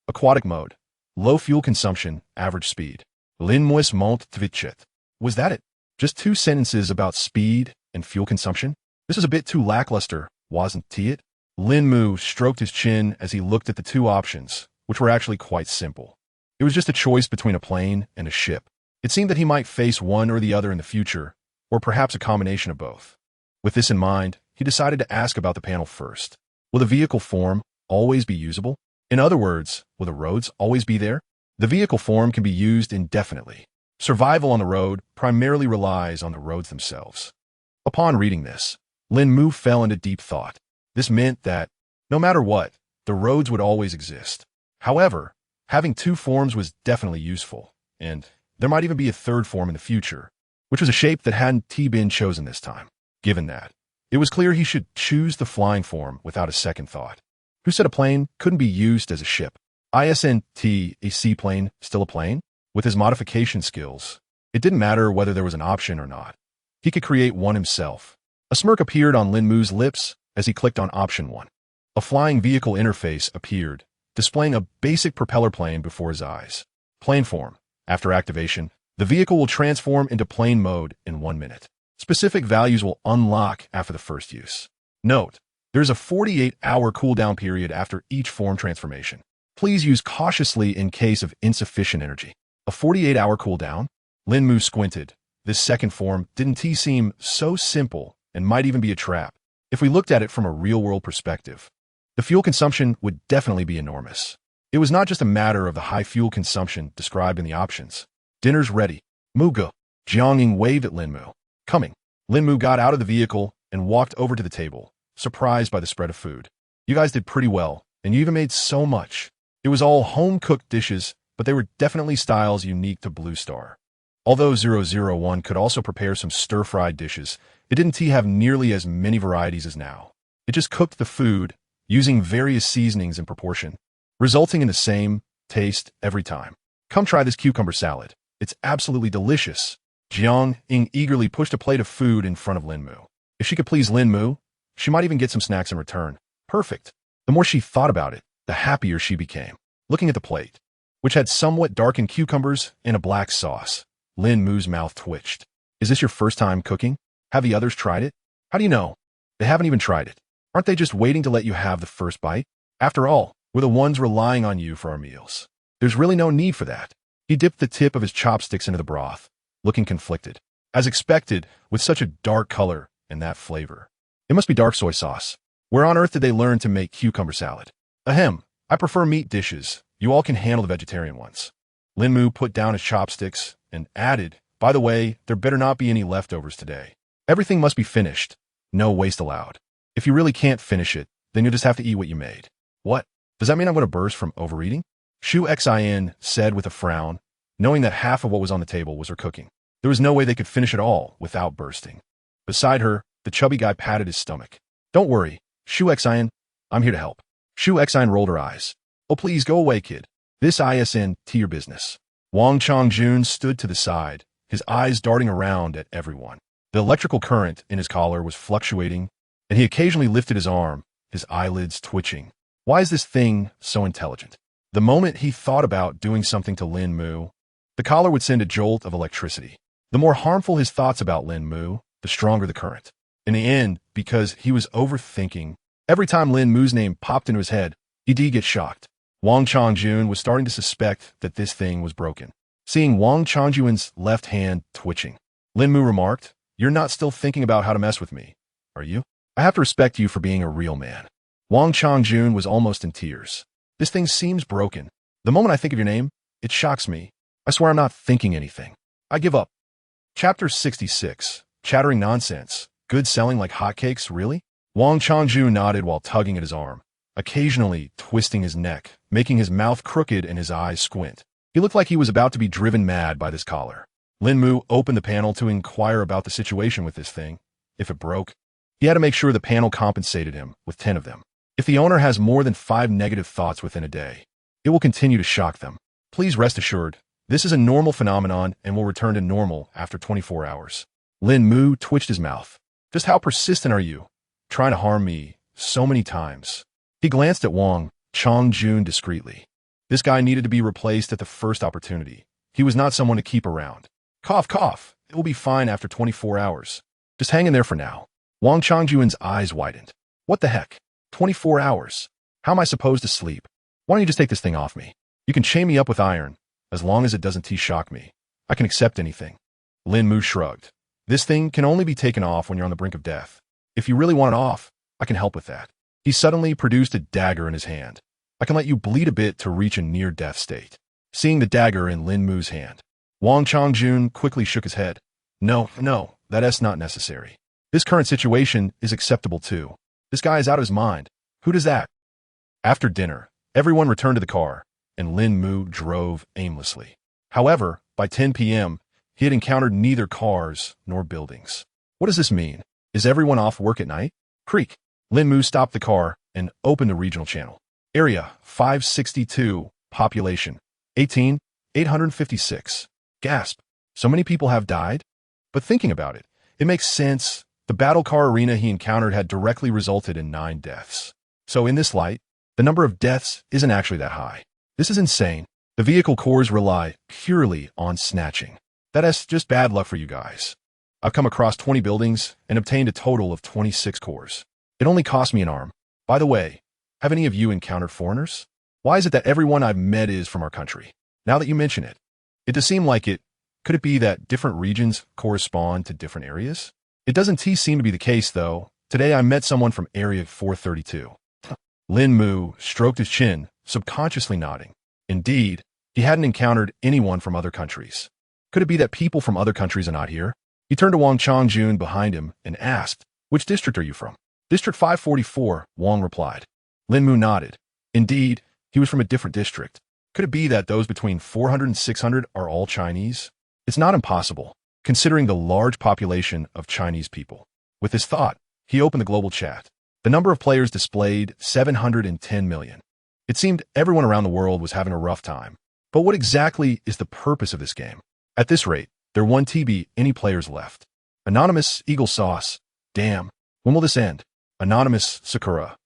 aquatic mode, low fuel consumption, average speed. Lín Mù monte tvichet. Was that it? Just 2 sentences about speed and fuel consumption? This is a bit too lackluster, wasn't it? Lín Mù stroked his chin as he looked at the 2 options, which were actually quite simple. It was just a choice between a plane and a ship. It seemed that he might face one or the other in the future, or perhaps a combination of both. With this in mind, he decided to ask about the panel first. Will the vehicle form always be usable? In other words, will the roads always be there? The vehicle form can be used indefinitely. Survival on the road primarily relies on the roads themselves. Upon reading this, Lín Mù fell into deep thought. This meant that, no matter what, the roads would always exist. However, having 2 forms was definitely useful, and there might even be a 3rd form in the future, which was a shape that hadn't been chosen this time. Given that, it was clear he should choose the flying form without a second thought. Who said a plane couldn't be used as a ship? Isn't a seaplane still a plane? With his modification skills, it didn't matter whether there was an option or not. He could create one himself. A smirk appeared on Lín Mu's lips as he clicked on option 1. A flying vehicle interface appeared, displaying a basic propeller plane before his eyes. Plane form. After activation, the vehicle will transform into plane mode in 1 minute. Specific values will unlock after the first use. Note, there's a 48-hour cooldown period after each form transformation. Please use cautiously in case of insufficient energy. A 48-hour cooldown? Lín Mù squinted. This second form didn't seem so simple and might even be a trap. If we looked at it from a real-world perspective, the fuel consumption would definitely be enormous. It was not just a matter of the high fuel consumption described in the options. Dinner's ready. Muga. Jiangning waved at Lín Mù. Coming. Lín Mù got out of the vehicle and walked over to the table, surprised by the spread of food. You guys did pretty well, and you even made so much. It was all home-cooked dishes, but they were definitely styles unique to Blue Star. Although 001 could also prepare some stir-fried dishes, it didn't have nearly as many varieties as now. It just cooked the food, using various seasonings in proportion, resulting in the same taste every time. Come try this cucumber salad. It's absolutely delicious. Jiang Ying eagerly pushed a plate of food in front of Lín Mù. If she could please Lín Mù, she might even get some snacks in return. Perfect. The more she thought about it, the happier she became. Looking at the plate, which had somewhat darkened cucumbers and a black sauce, Lín Mu's mouth twitched. Is this your first time cooking? Have the others tried it? How do you know? They haven't even tried it. Aren't they just waiting to let you have the first bite? After all, we're the ones relying on you for our meals. There's really no need for that. He dipped the tip of his chopsticks into the broth, looking conflicted. As expected, with such a dark color and that flavor. It must be dark soy sauce. Where on earth did they learn to make cucumber salad? Ahem, I prefer meat dishes. You all can handle the vegetarian ones. Lín Mù put down his chopsticks and added, by the way, there better not be any leftovers today. Everything must be finished. No waste allowed. If you really can't finish it, then you'll just have to eat what you made. What? Does that mean I'm going to burst from overeating? Shu Xin said with a frown, knowing that half of what was on the table was her cooking. There was no way they could finish it all without bursting. Beside her, the chubby guy patted his stomach. Don't worry, Shu Xin, I'm here to help. Shu Xin rolled her eyes. Oh, please go away, kid. This isn't your business. Wang Chongjun stood to the side, his eyes darting around at everyone. The electrical current in his collar was fluctuating, and he occasionally lifted his arm, his eyelids twitching. Why is this thing so intelligent? The moment he thought about doing something to Lín Mù, the collar would send a jolt of electricity. The more harmful his thoughts about Lín Mù, the stronger the current. In the end, because he was overthinking, every time Lín Mu's name popped into his head, he did get shocked. Wang Chongjun was starting to suspect that this thing was broken. Seeing Wang Chongjun's left hand twitching, Lín Mù remarked, "You're not still thinking about how to mess with me, are you? I have to respect you for being a real man." Wang Chongjun was almost in tears. This thing seems broken. The moment I think of your name, it shocks me. I swear I'm not thinking anything. I give up. Chapter 66. Chattering nonsense. Good selling like hotcakes, really? Wang Chongjun nodded while tugging at his arm, occasionally twisting his neck, making his mouth crooked and his eyes squint. He looked like he was about to be driven mad by this collar. Lín Mù opened the panel to inquire about the situation with this thing. If it broke, he had to make sure the panel compensated him with 10 of them. If the owner has more than 5 negative thoughts within a day, it will continue to shock them. Please rest assured, this is a normal phenomenon and will return to normal after 24 hours. Lín Mù twitched his mouth. Just how persistent are you? Trying to harm me so many times. He glanced at Wang Chongjun discreetly. This guy needed to be replaced at the first opportunity. He was not someone to keep around. Cough, cough. It will be fine after 24 hours. Just hang in there for now. Wang Chongjun's eyes widened. What the heck? 24 hours? How am I supposed to sleep? Why don't you just take this thing off me? You can chain me up with iron, as long as it doesn't shock me. I can accept anything. Lín Mù shrugged. This thing can only be taken off when you're on the brink of death. If you really want it off, I can help with that. He suddenly produced a dagger in his hand. I can let you bleed a bit to reach a near-death state. Seeing the dagger in Lín Mu's hand, Wang Chongjun quickly shook his head. No, that's not necessary. This current situation is acceptable too. This guy is out of his mind. Who does that? After dinner, everyone returned to the car, and Lín Mù drove aimlessly. However, by 10 p.m., he had encountered neither cars nor buildings. What does this mean? Is everyone off work at night? Creak. Lín Mù stopped the car and opened the regional channel. Area 562. Population 18,856. Gasp. So many people have died? But thinking about it, it makes sense. The battle car arena he encountered had directly resulted in 9 deaths. So in this light, the number of deaths isn't actually that high. This is insane. The vehicle cores rely purely on snatching. That's just bad luck for you guys. I've come across 20 buildings and obtained a total of 26 cores. It only cost me an arm. By the way, have any of you encountered foreigners? Why is it that everyone I've met is from our country? Now that you mention it, it does seem like it. Could it be that different regions correspond to different areas? It doesn't seem to be the case, though. Today I met someone from Area 432. Lín Mù stroked his chin, subconsciously nodding. Indeed, he hadn't encountered anyone from other countries. Could it be that people from other countries are not here? He turned to Wang Changjun behind him and asked, "Which district are you from?" "District 544, Wang replied. Lín Mù nodded. Indeed, he was from a different district. Could it be that those between 400 and 600 are all Chinese? It's not impossible, considering the large population of Chinese people. With this thought, he opened the global chat. The number of players displayed 710 million. It seemed everyone around the world was having a rough time. But what exactly is the purpose of this game? At this rate, there won't be any players left. Anonymous Eagle Sauce. Damn. When will this end? Anonymous Sakura.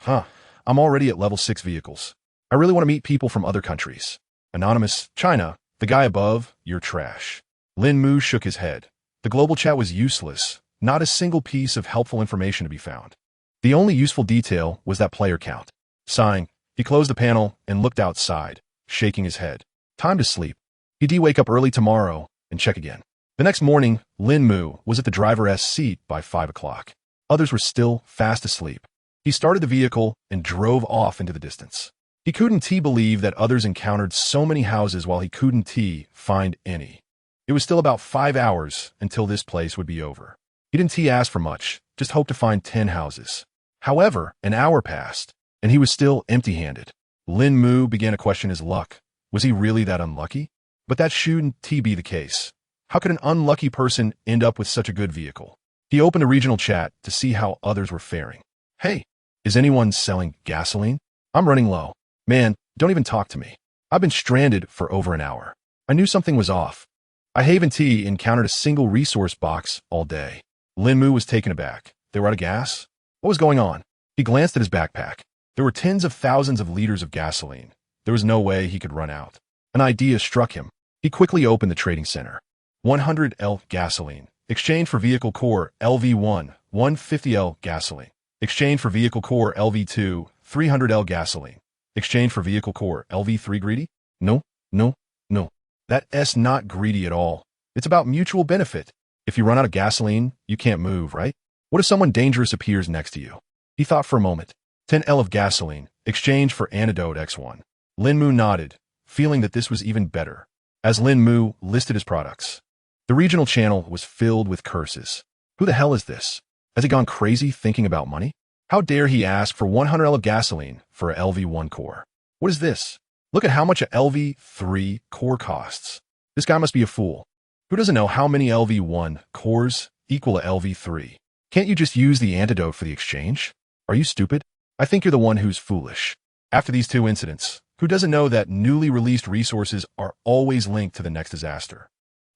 I'm already at level 6 vehicles. I really want to meet people from other countries. Anonymous China. The guy above, you're trash. Lín Mù shook his head. The global chat was useless. Not a single piece of helpful information to be found. The only useful detail was that player count. Sighing, he closed the panel and looked outside, shaking his head. Time to sleep. He'd wake up early tomorrow and check again. The next morning, Lín Mù was at the driver's seat by 5 o'clock. Others were still fast asleep. He started the vehicle and drove off into the distance. He couldn't believe that others encountered so many houses while he couldn't find any. It was still about 5 hours until this place would be over. He didn't ask for much, just hoped to find 10 houses. However, an hour passed, and he was still empty-handed. Lín Mù began to question his luck. Was he really that unlucky? But that shouldn't be the case. How could an unlucky person end up with such a good vehicle? He opened a regional chat to see how others were faring. Hey, is anyone selling gasoline? I'm running low. Man, don't even talk to me. I've been stranded for over an hour. I knew something was off. I haven't encountered a single resource box all day. Lín Mù was taken aback. They were out of gas? What was going on? He glanced at his backpack. There were tens of thousands of liters of gasoline. There was no way he could run out. An idea struck him. He quickly opened the trading center. 100L gasoline. Exchange for vehicle core LV1, 150L gasoline. Exchange for vehicle core LV2, 300L gasoline. Exchange for vehicle core LV3 greedy? No. That's not greedy at all. It's about mutual benefit. If you run out of gasoline, you can't move, right? What if someone dangerous appears next to you? He thought for a moment. 10L of gasoline. Exchange for antidote X1. Lín Mù nodded, feeling that this was even better. As Lín Mù listed his products, the regional channel was filled with curses. Who the hell is this? Has he gone crazy thinking about money? How dare he ask for 100L of gasoline for a LV1 core? What is this? Look at how much a LV3 core costs. This guy must be a fool. Who doesn't know how many LV1 cores equal a LV3? Can't you just use the antidote for the exchange? Are you stupid? I think you're the one who's foolish. After these two incidents, who doesn't know that newly released resources are always linked to the next disaster?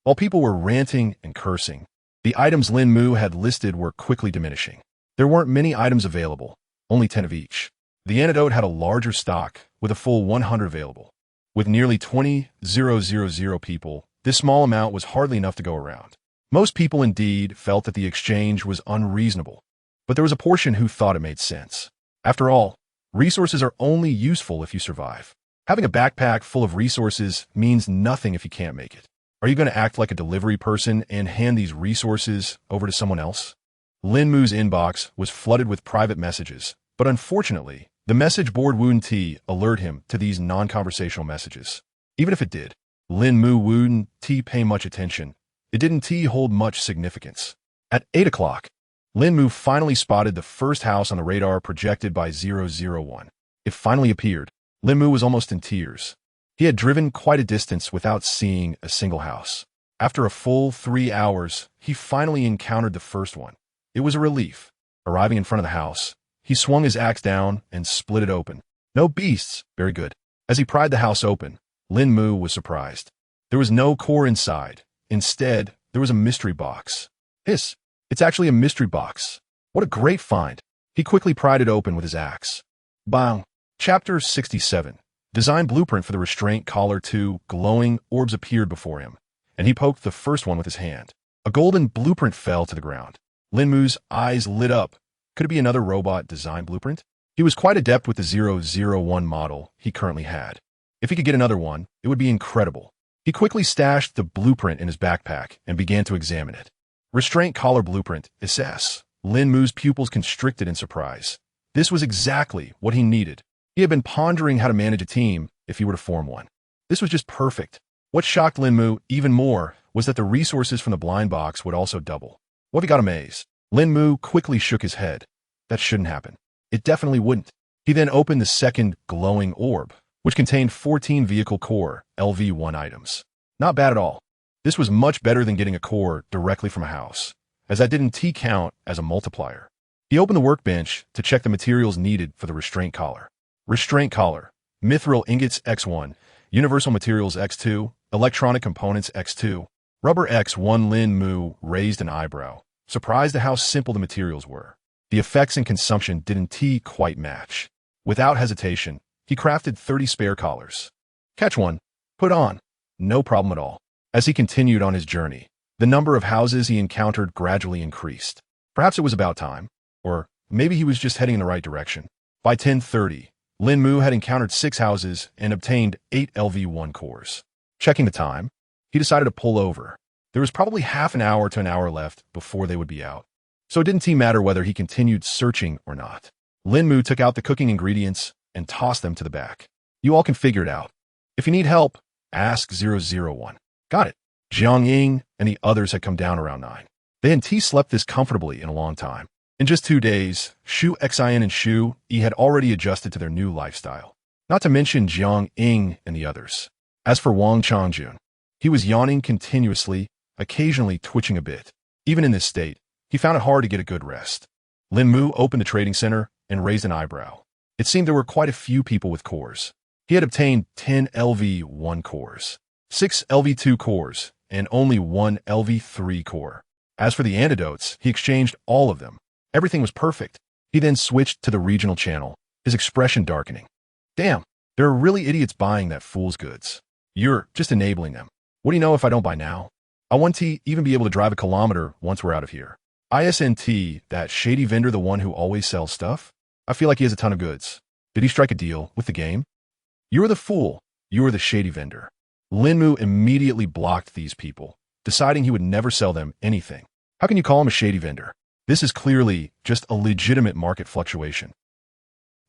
While people were ranting and cursing, the items Lín Mù had listed were quickly diminishing. There weren't many items available, only 10 of each. The antidote had a larger stock, with a full 100 available. With nearly 20,000 people, this small amount was hardly enough to go around. Most people indeed felt that the exchange was unreasonable, but there was a portion who thought it made sense. After all, resources are only useful if you survive. Having a backpack full of resources means nothing if you can't make it. Are you going to act like a delivery person and hand these resources over to someone else? Lín Mu's inbox was flooded with private messages, but unfortunately, the message board wouldn't alert him to these non-conversational messages. Even if it did, Lín Mù wouldn't pay much attention. It didn't hold much significance. At 8 o'clock, Lín Mù finally spotted the first house on the radar projected by 001. It finally appeared. Lín Mù was almost in tears. He had driven quite a distance without seeing a single house. After a full 3 hours, he finally encountered the first one. It was a relief. Arriving in front of the house, he swung his axe down and split it open. No beasts. Very good. As he pried the house open, Lín Mù was surprised. There was no core inside. Instead, there was a mystery box. It's actually a mystery box. What a great find. He quickly pried it open with his axe. Bang. Chapter 67. Design blueprint for the restraint collar. 2 glowing orbs appeared before him, and he poked the first one with his hand. A golden blueprint fell to the ground. Lín Mù's eyes lit up. Could it be another robot design blueprint? He was quite adept with the 001 model he currently had. If he could get another one, it would be incredible. He quickly stashed the blueprint in his backpack and began to examine it. Restraint collar blueprint, SS. Lín Mù's pupils constricted in surprise. This was exactly what he needed. He had been pondering how to manage a team if he were to form one. This was just perfect. What shocked Lín Mù even more was that the resources from the blind box would also double. What if he got a maze? Lín Mù quickly shook his head. That shouldn't happen. It definitely wouldn't. He then opened the second glowing orb, which contained 14 vehicle core LV1 items. Not bad at all. This was much better than getting a core directly from a house, as that didn't count as a multiplier. He opened the workbench to check the materials needed for the restraint collar. Restraint collar, mithril ingots X1, universal materials X2, electronic components X2, rubber X1. Lín Mù raised an eyebrow, surprised at how simple the materials were. The effects and consumption didn't quite match. Without hesitation, he crafted 30 spare collars. Catch one, put on. No problem at all. As he continued on his journey, the number of houses he encountered gradually increased. Perhaps it was about time, or maybe he was just heading in the right direction. By 10:30, Lín Mù had encountered 6 houses and obtained 8 LV1 cores. Checking the time, he decided to pull over. There was probably half an hour to an hour left before they would be out. So it didn't matter whether he continued searching or not. Lín Mù took out the cooking ingredients and tossed them to the back. You all can figure it out. If you need help, ask 001. Got it. Jiang Ying and the others had come down around 9. They hadn't slept this comfortably in a long time. In just 2 days, Shu Xin and Shu Yi had already adjusted to their new lifestyle. Not to mention Jiang Ying and the others. As for Wang Changjun, he was yawning continuously, occasionally twitching a bit. Even in this state, he found it hard to get a good rest. Lín Mù opened the trading center and raised an eyebrow. It seemed there were quite a few people with cores. He had obtained 10 LV1 cores, 6 LV2 cores, and only 1 LV3 core. As for the antidotes, he exchanged all of them. Everything was perfect. He then switched to the regional channel, his expression darkening. Damn, there are really idiots buying that fool's goods. You're just enabling them. What do you know if I don't buy now? I want to even be able to drive a kilometer once we're out of here. ISNT, that shady vendor, the one who always sells stuff? I feel like he has a ton of goods. Did he strike a deal with the game? You are the fool. You are the shady vendor. Lín Mù immediately blocked these people, deciding he would never sell them anything. How can you call him a shady vendor? This is clearly just a legitimate market fluctuation.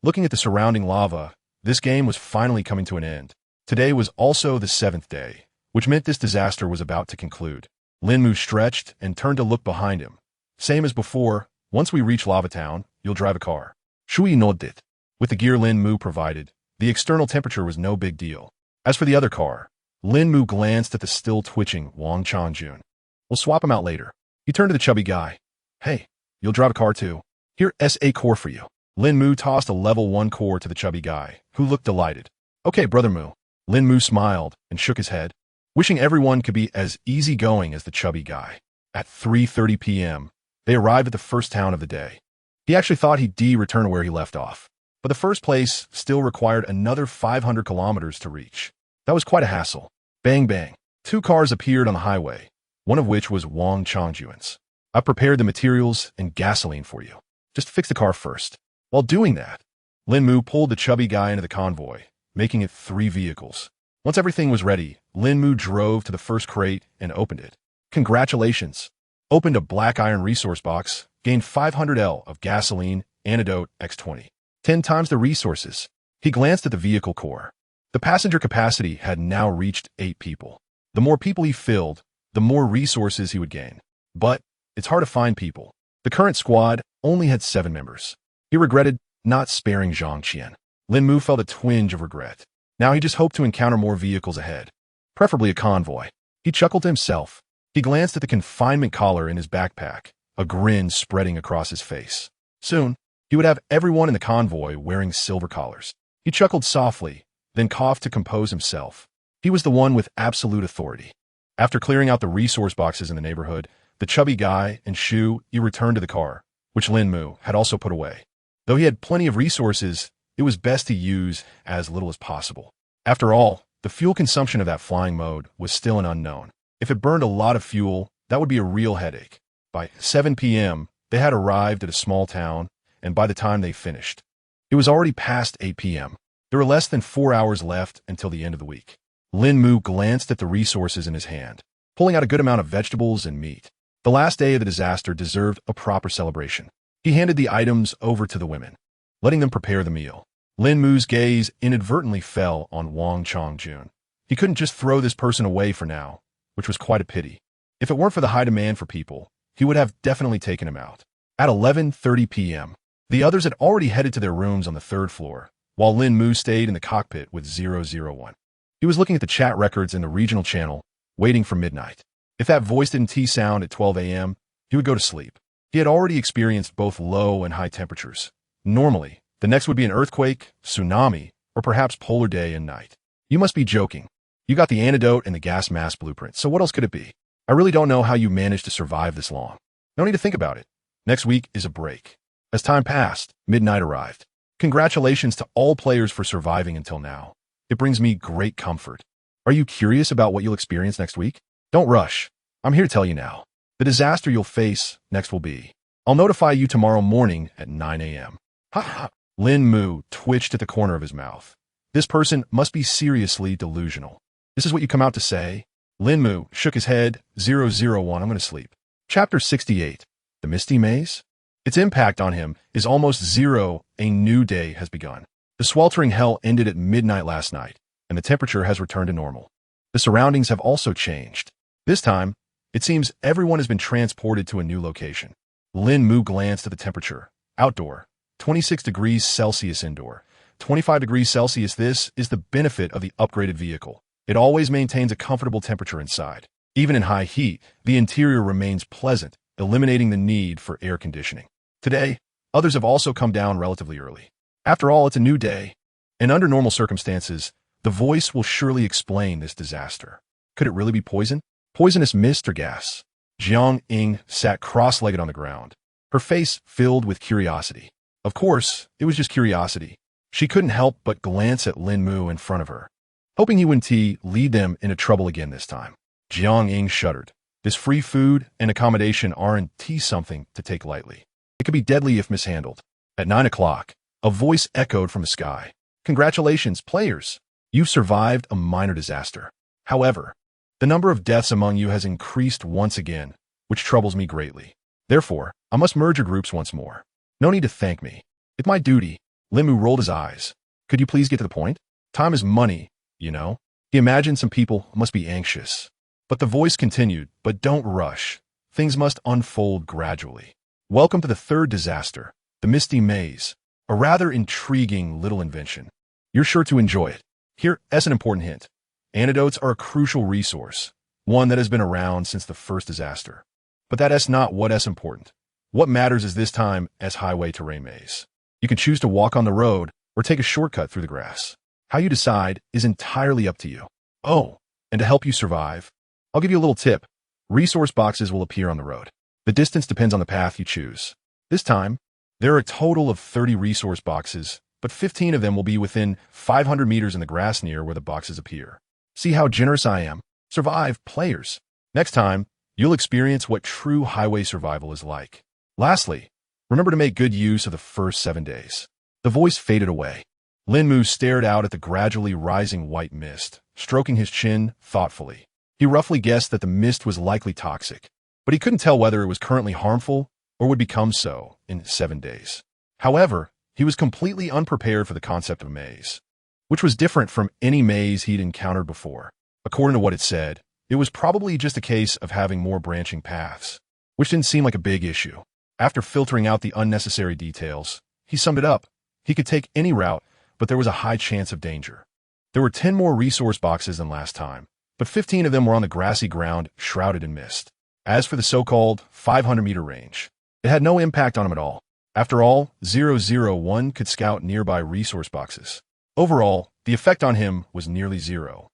Looking at the surrounding lava, this game was finally coming to an end. Today was also the 7th day, which meant this disaster was about to conclude. Lín Mù stretched and turned to look behind him. Same as before, once we reach Lava Town, you'll drive a car. Shui nodded. With the gear Lín Mù provided, the external temperature was no big deal. As for the other car, Lín Mù glanced at the still twitching Wang Changjun. We'll swap him out later. He turned to the chubby guy. Hey, you'll drive a car too. Here, SA core for you. Lín Mù tossed a level 1 core to the chubby guy, who looked delighted. Okay, brother Mù. Lín Mù smiled and shook his head, wishing everyone could be as easygoing as the chubby guy. At 3:30 p.m., they arrived at the first town of the day. He actually thought he'd return to where he left off, but the first place still required another 500 kilometers to reach. That was quite a hassle. Bang bang. 2 cars appeared on the highway, one of which was Wang Changjun's. I prepared the materials and gasoline for you. Just fix the car first. While doing that, Lín Mù pulled the chubby guy into the convoy, making it 3 vehicles. Once everything was ready, Lín Mù drove to the first crate and opened it. Congratulations! Opened a black iron resource box, gained 500 L of gasoline, antidote X20. 10 times the resources. He glanced at the vehicle core. The passenger capacity had now reached 8 people. The more people he filled, the more resources he would gain. But it's hard to find people. The current squad only had 7 members. He regretted not sparing Zhang Qian. Lín Mù felt a twinge of regret. Now he just hoped to encounter more vehicles ahead, preferably a convoy. He chuckled to himself. He glanced at the confinement collar in his backpack, a grin spreading across his face. Soon, he would have everyone in the convoy wearing silver collars. He chuckled softly, then coughed to compose himself. He was the one with absolute authority. After clearing out the resource boxes in the neighborhood, the chubby guy and Shu Yi returned to the car, which Lín Mù had also put away. Though he had plenty of resources, it was best to use as little as possible. After all, the fuel consumption of that flying mode was still an unknown. If it burned a lot of fuel, That would be a real headache. By 7 p.m., they had arrived at a small town, and by the time they finished, it was already past 8 p.m. There were less than 4 hours left until the end of the week. Lín Mù glanced at the resources in his hand, pulling out a good amount of vegetables and meat. The last day of the disaster deserved a proper celebration. He handed the items over to the women, letting them prepare the meal. Lín Mu's gaze inadvertently fell on Wang Chongjun. He couldn't just throw this person away for now, which was quite a pity. If it weren't for the high demand for people, he would have definitely taken him out. At 11:30 p.m., the others had already headed to their rooms on the third floor, while Lín Mù stayed in the cockpit with 001. He was looking at the chat records in the regional channel, waiting for midnight. If that voice didn't sound at 12 a.m., he would go to sleep. He had already experienced both low and high temperatures. Normally, the next would be an earthquake, tsunami, or perhaps polar day and night. You must be joking. You got the antidote and the gas mask blueprint, so what else could it be? I really don't know how you managed to survive this long. No need to think about it. Next week is a break. As time passed, midnight arrived. Congratulations to all players for surviving until now. It brings me great comfort. Are you curious about what you'll experience next week? Don't rush. I'm here to tell you now. The disaster you'll face next will be. I'll notify you tomorrow morning at 9 a.m. Ha ha. Lín Mù twitched at the corner of his mouth. This person must be seriously delusional. This is what you come out to say? Lín Mù shook his head. 001, I'm going to sleep. Chapter 68. The Misty Maze? Its impact on him is almost zero. A new day has begun. The sweltering hell ended at midnight last night, and the temperature has returned to normal. The surroundings have also changed. This time, it seems everyone has been transported to a new location. Lín Mù glanced at the temperature. Outdoor, 26 degrees Celsius. Indoor, 25 degrees Celsius. This is the benefit of the upgraded vehicle. It always maintains a comfortable temperature inside. Even in high heat, the interior remains pleasant, eliminating the need for air conditioning. Today, others have also come down relatively early. After all, it's a new day, and under normal circumstances, the voice will surely explain this disaster. Could it really be poison? Poisonous mist or gas? Jiang Ying sat cross-legged on the ground, her face filled with curiosity. Of course, it was just curiosity. She couldn't help but glance at Lín Mù in front of her, hoping he wouldn't lead them into trouble again this time. Jiang Ying shuddered. This free food and accommodation aren't something to take lightly. It could be deadly if mishandled. At 9 o'clock, a voice echoed from the sky. Congratulations, players! You've survived a minor disaster. However, the number of deaths among you has increased once again, which troubles me greatly. Therefore, I must merge your groups once more. No need to thank me. It's my duty. Lín Mù rolled his eyes. Could you please get to the point? Time is money, you know. He imagined some people must be anxious. But the voice continued, but don't rush. Things must unfold gradually. Welcome to the third disaster, the Misty Maze, a rather intriguing little invention. You're sure to enjoy it. Here's an important hint. Antidotes are a crucial resource, one that has been around since the first disaster. But that's not what's important. What matters is this time as highway terrain maze. You can choose to walk on the road or take a shortcut through the grass. How you decide is entirely up to you. Oh, and to help you survive, I'll give you a little tip. Resource boxes will appear on the road. The distance depends on the path you choose. This time, there are a total of 30 resource boxes, but 15 of them will be within 500 meters in the grass near where the boxes appear. See how generous I am? Survive, players. Next time, you'll experience what true highway survival is like. Lastly, remember to make good use of the first 7 days. The voice faded away. Lín Mù stared out at the gradually rising white mist, stroking his chin thoughtfully. He roughly guessed that the mist was likely toxic, but he couldn't tell whether it was currently harmful or would become so in 7 days. However, he was completely unprepared for the concept of a maze, which was different from any maze he'd encountered before. According to what it said, it was probably just a case of having more branching paths, which didn't seem like a big issue. After filtering out the unnecessary details, he summed it up. He could take any route, but there was a high chance of danger. There were 10 more resource boxes than last time, but 15 of them were on the grassy ground, shrouded in mist. As for the so-called 500-meter range, it had no impact on him at all. After all, 001 could scout nearby resource boxes. Overall, the effect on him was nearly zero.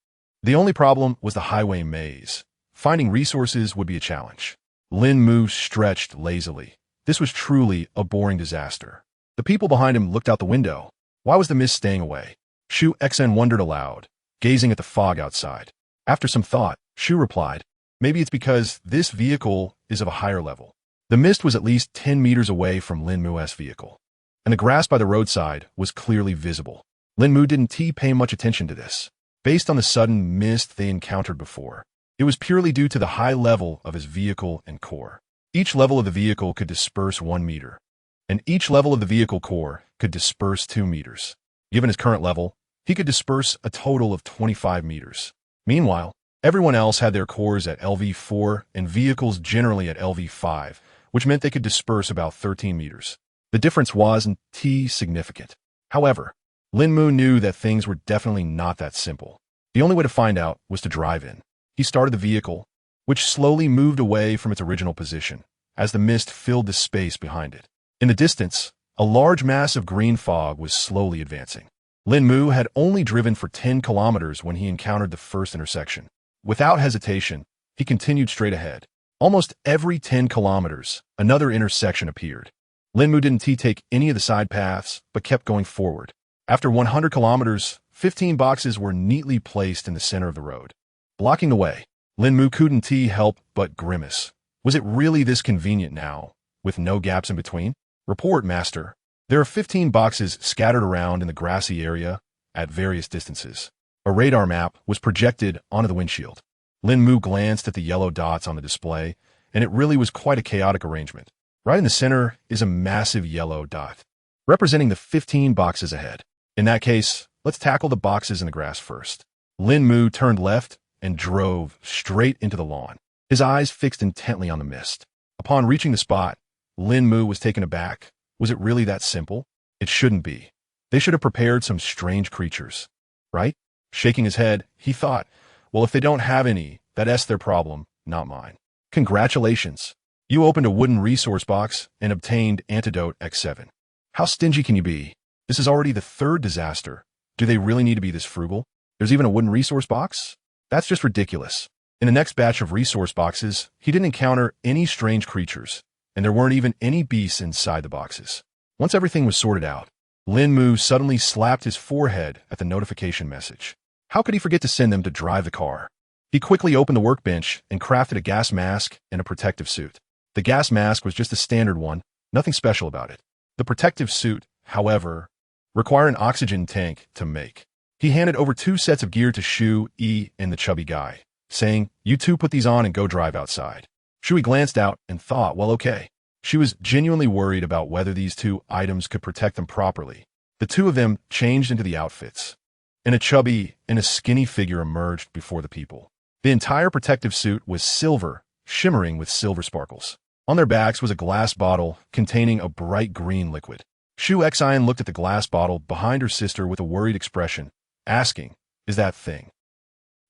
The only problem was the highway maze. Finding resources would be a challenge. Lín Mù stretched lazily. This was truly a boring disaster. The people behind him looked out the window. Why was the mist staying away? Shu Xen wondered aloud, gazing at the fog outside. After some thought, Shu replied, Maybe it's because this vehicle is of a higher level. The mist was at least 10 meters away from Lín Mù's vehicle, and the grass by the roadside was clearly visible. Lín Mù didn't pay much attention to this. Based on the sudden mist they encountered before, it was purely due to the high level of his vehicle and core. Each level of the vehicle could disperse 1 meter, and each level of the vehicle core could disperse 2 meters. Given his current level, he could disperse a total of 25 meters. Meanwhile, everyone else had their cores at LV4 and vehicles generally at LV5, which meant they could disperse about 13 meters. The difference wasn't significant. However, Lín Mù knew that things were definitely not that simple. The only way to find out was to drive in. He started the vehicle, which slowly moved away from its original position, as the mist filled the space behind it. In the distance, a large mass of green fog was slowly advancing. Lín Mù had only driven for 10 kilometers when he encountered the first intersection. Without hesitation, he continued straight ahead. Almost every 10 kilometers, another intersection appeared. Lín Mù didn't take any of the side paths, but kept going forward. After 100 kilometers, 15 boxes were neatly placed in the center of the road. Blocking the way, Lín Mù couldn't help but grimace. Was it really this convenient now, with no gaps in between? Report, Master. There are 15 boxes scattered around in the grassy area at various distances. A radar map was projected onto the windshield. Lín Mù glanced at the yellow dots on the display, and it really was quite a chaotic arrangement. Right in the center is a massive yellow dot, representing the 15 boxes ahead. In that case, let's tackle the boxes in the grass first. Lín Mù turned left and drove straight into the lawn, his eyes fixed intently on the mist. Upon reaching the spot, Lín Mù was taken aback. Was it really that simple? It shouldn't be. They should have prepared some strange creatures, right? Shaking his head, he thought, well, if they don't have any, that's their problem, not mine. Congratulations. You opened a wooden resource box and obtained Antidote X7. How stingy can you be? This is already the third disaster. Do they really need to be this frugal? There's even a wooden resource box? That's just ridiculous. In the next batch of resource boxes, he didn't encounter any strange creatures, and there weren't even any beasts inside the boxes. Once everything was sorted out, Lín Mù suddenly slapped his forehead at the notification message. How could he forget to send them to drive the car? He quickly opened the workbench and crafted a gas mask and a protective suit. The gas mask was just a standard one, nothing special about it. The protective suit, however, required an oxygen tank to make. He handed over 2 sets of gear to Shu, E, and the chubby guy, saying, "You two put these on and go drive outside." Shui glanced out and thought, well, okay. She was genuinely worried about whether these 2 items could protect them properly. The 2 of them changed into the outfits, and a chubby and a skinny figure emerged before the people. The entire protective suit was silver, shimmering with silver sparkles. On their backs was a glass bottle containing a bright green liquid. Shu Xian looked at the glass bottle behind her sister with a worried expression, asking, is that thing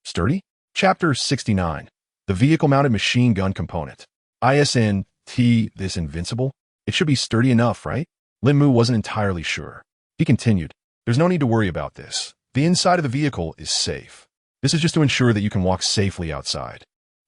sturdy? Chapter 69. The Vehicle-Mounted Machine Gun Component. ISNT, this invincible? It should be sturdy enough, right? Lín Mù wasn't entirely sure. He continued, there's no need to worry about this. The inside of the vehicle is safe. This is just to ensure that you can walk safely outside.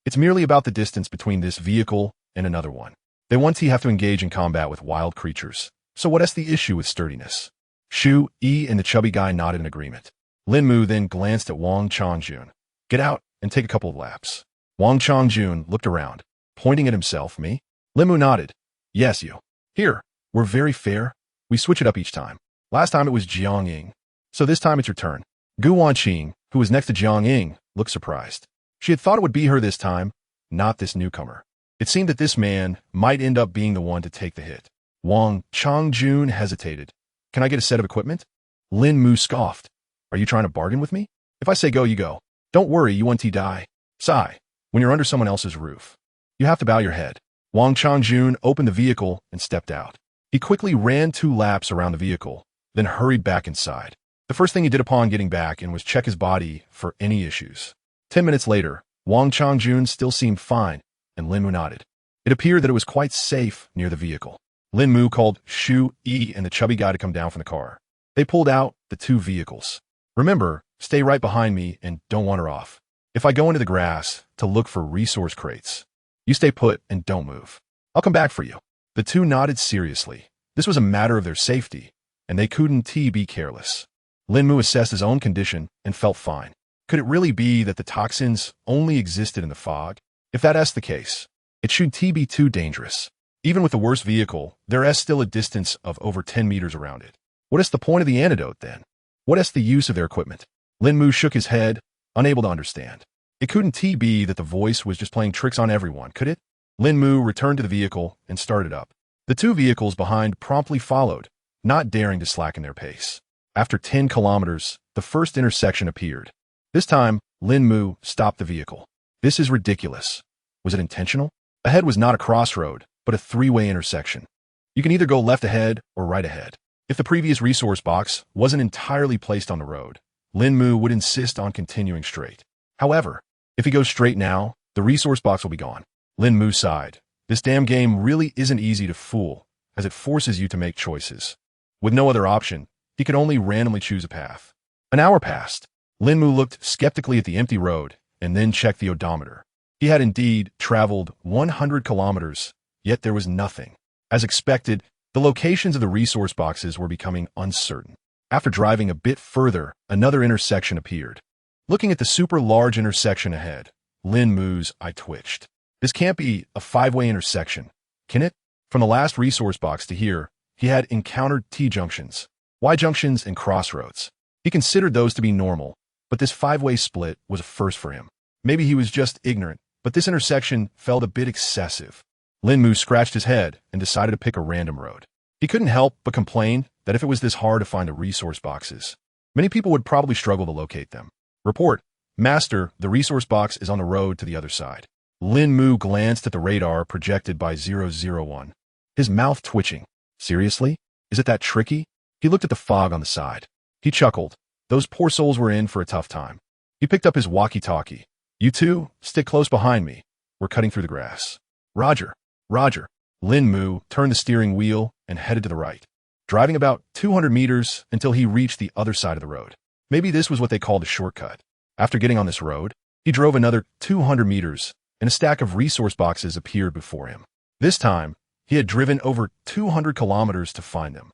It's merely about the distance between this vehicle and another one. They want to have to engage in combat with wild creatures. So what's the issue with sturdiness? Shu, E, and the chubby guy nodded in agreement. Lín Mù then glanced at Wang Chongjun. Get out and take a couple of laps. Wang Chongjun looked around, pointing at himself. Me? Lín Mù nodded. Yes, you. Here, we're very fair. We switch it up each time. Last time it was Jiang Ying, so this time it's your turn. Gu Wanqing, who was next to Jiang Ying, looked surprised. She had thought it would be her this time, not this newcomer. It seemed that this man might end up being the one to take the hit. Wang Chongjun hesitated. Can I get a set of equipment? Lín Mù scoffed. Are you trying to bargain with me? If I say go, you go. Don't worry, you won't die. Sigh. When you're under someone else's roof, you have to bow your head. Wang Chongjun opened the vehicle and stepped out. He quickly ran 2 laps around the vehicle, then hurried back inside. The first thing he did upon getting back in was check his body for any issues. 10 minutes later, Wang Chongjun still seemed fine, and Lín Mù nodded. It appeared that it was quite safe near the vehicle. Lín Mù called Shu, E, and the chubby guy to come down from the car. They pulled out the 2 vehicles. Remember, stay right behind me and don't wander off. If I go into the grass to look for resource crates, you stay put and don't move. I'll come back for you. The 2 nodded seriously. This was a matter of their safety, and they couldn't be careless. Lín Mù assessed his own condition and felt fine. Could it really be that the toxins only existed in the fog? If that's the case, it shouldn't be too dangerous. Even with the worst vehicle, there is still a distance of over 10 meters around it. What is the point of the antidote, then? What is the use of their equipment? Lín Mù shook his head, unable to understand. It couldn't be that the voice was just playing tricks on everyone, could it? Lín Mù returned to the vehicle and started up. The two vehicles behind promptly followed, not daring to slacken their pace. After 10 kilometers, the first intersection appeared. This time, Lín Mù stopped the vehicle. This is ridiculous. Was it intentional? Ahead was not a crossroad, but a three-way intersection. You can either go left ahead or right ahead. If the previous resource box wasn't entirely placed on the road, Lín Mù would insist on continuing straight. However, if he goes straight now, the resource box will be gone. Lín Mù sighed. This damn game really isn't easy to fool, as it forces you to make choices. With no other option, he could only randomly choose a path. An hour passed. Lín Mù looked skeptically at the empty road and then checked the odometer. He had indeed traveled 100 kilometers, yet there was nothing. As expected, the locations of the resource boxes were becoming uncertain. After driving a bit further, another intersection appeared. Looking at the super large intersection ahead, Lín Mu's eye twitched. This can't be a five-way intersection, can it? From the last resource box to here, he had encountered T-junctions, Y-junctions, and crossroads. He considered those to be normal, but this five-way split was a first for him. Maybe he was just ignorant, but this intersection felt a bit excessive. Lín Mù scratched his head and decided to pick a random road. He couldn't help but complain that if it was this hard to find the resource boxes, many people would probably struggle to locate them. Report, Master, the resource box is on the road to the other side. Lín Mù glanced at the radar projected by 001. His mouth twitching. Seriously? Is it that tricky? He looked at the fog on the side. He chuckled. Those poor souls were in for a tough time. He picked up his walkie-talkie. You two, stick close behind me. We're cutting through the grass. Roger. Roger. Lín Mù turned the steering wheel and headed to the right, driving about 200 meters until he reached the other side of the road. Maybe this was what they called a shortcut. After getting on this road, he drove another 200 meters, and a stack of resource boxes appeared before him. This time, he had driven over 200 kilometers to find them.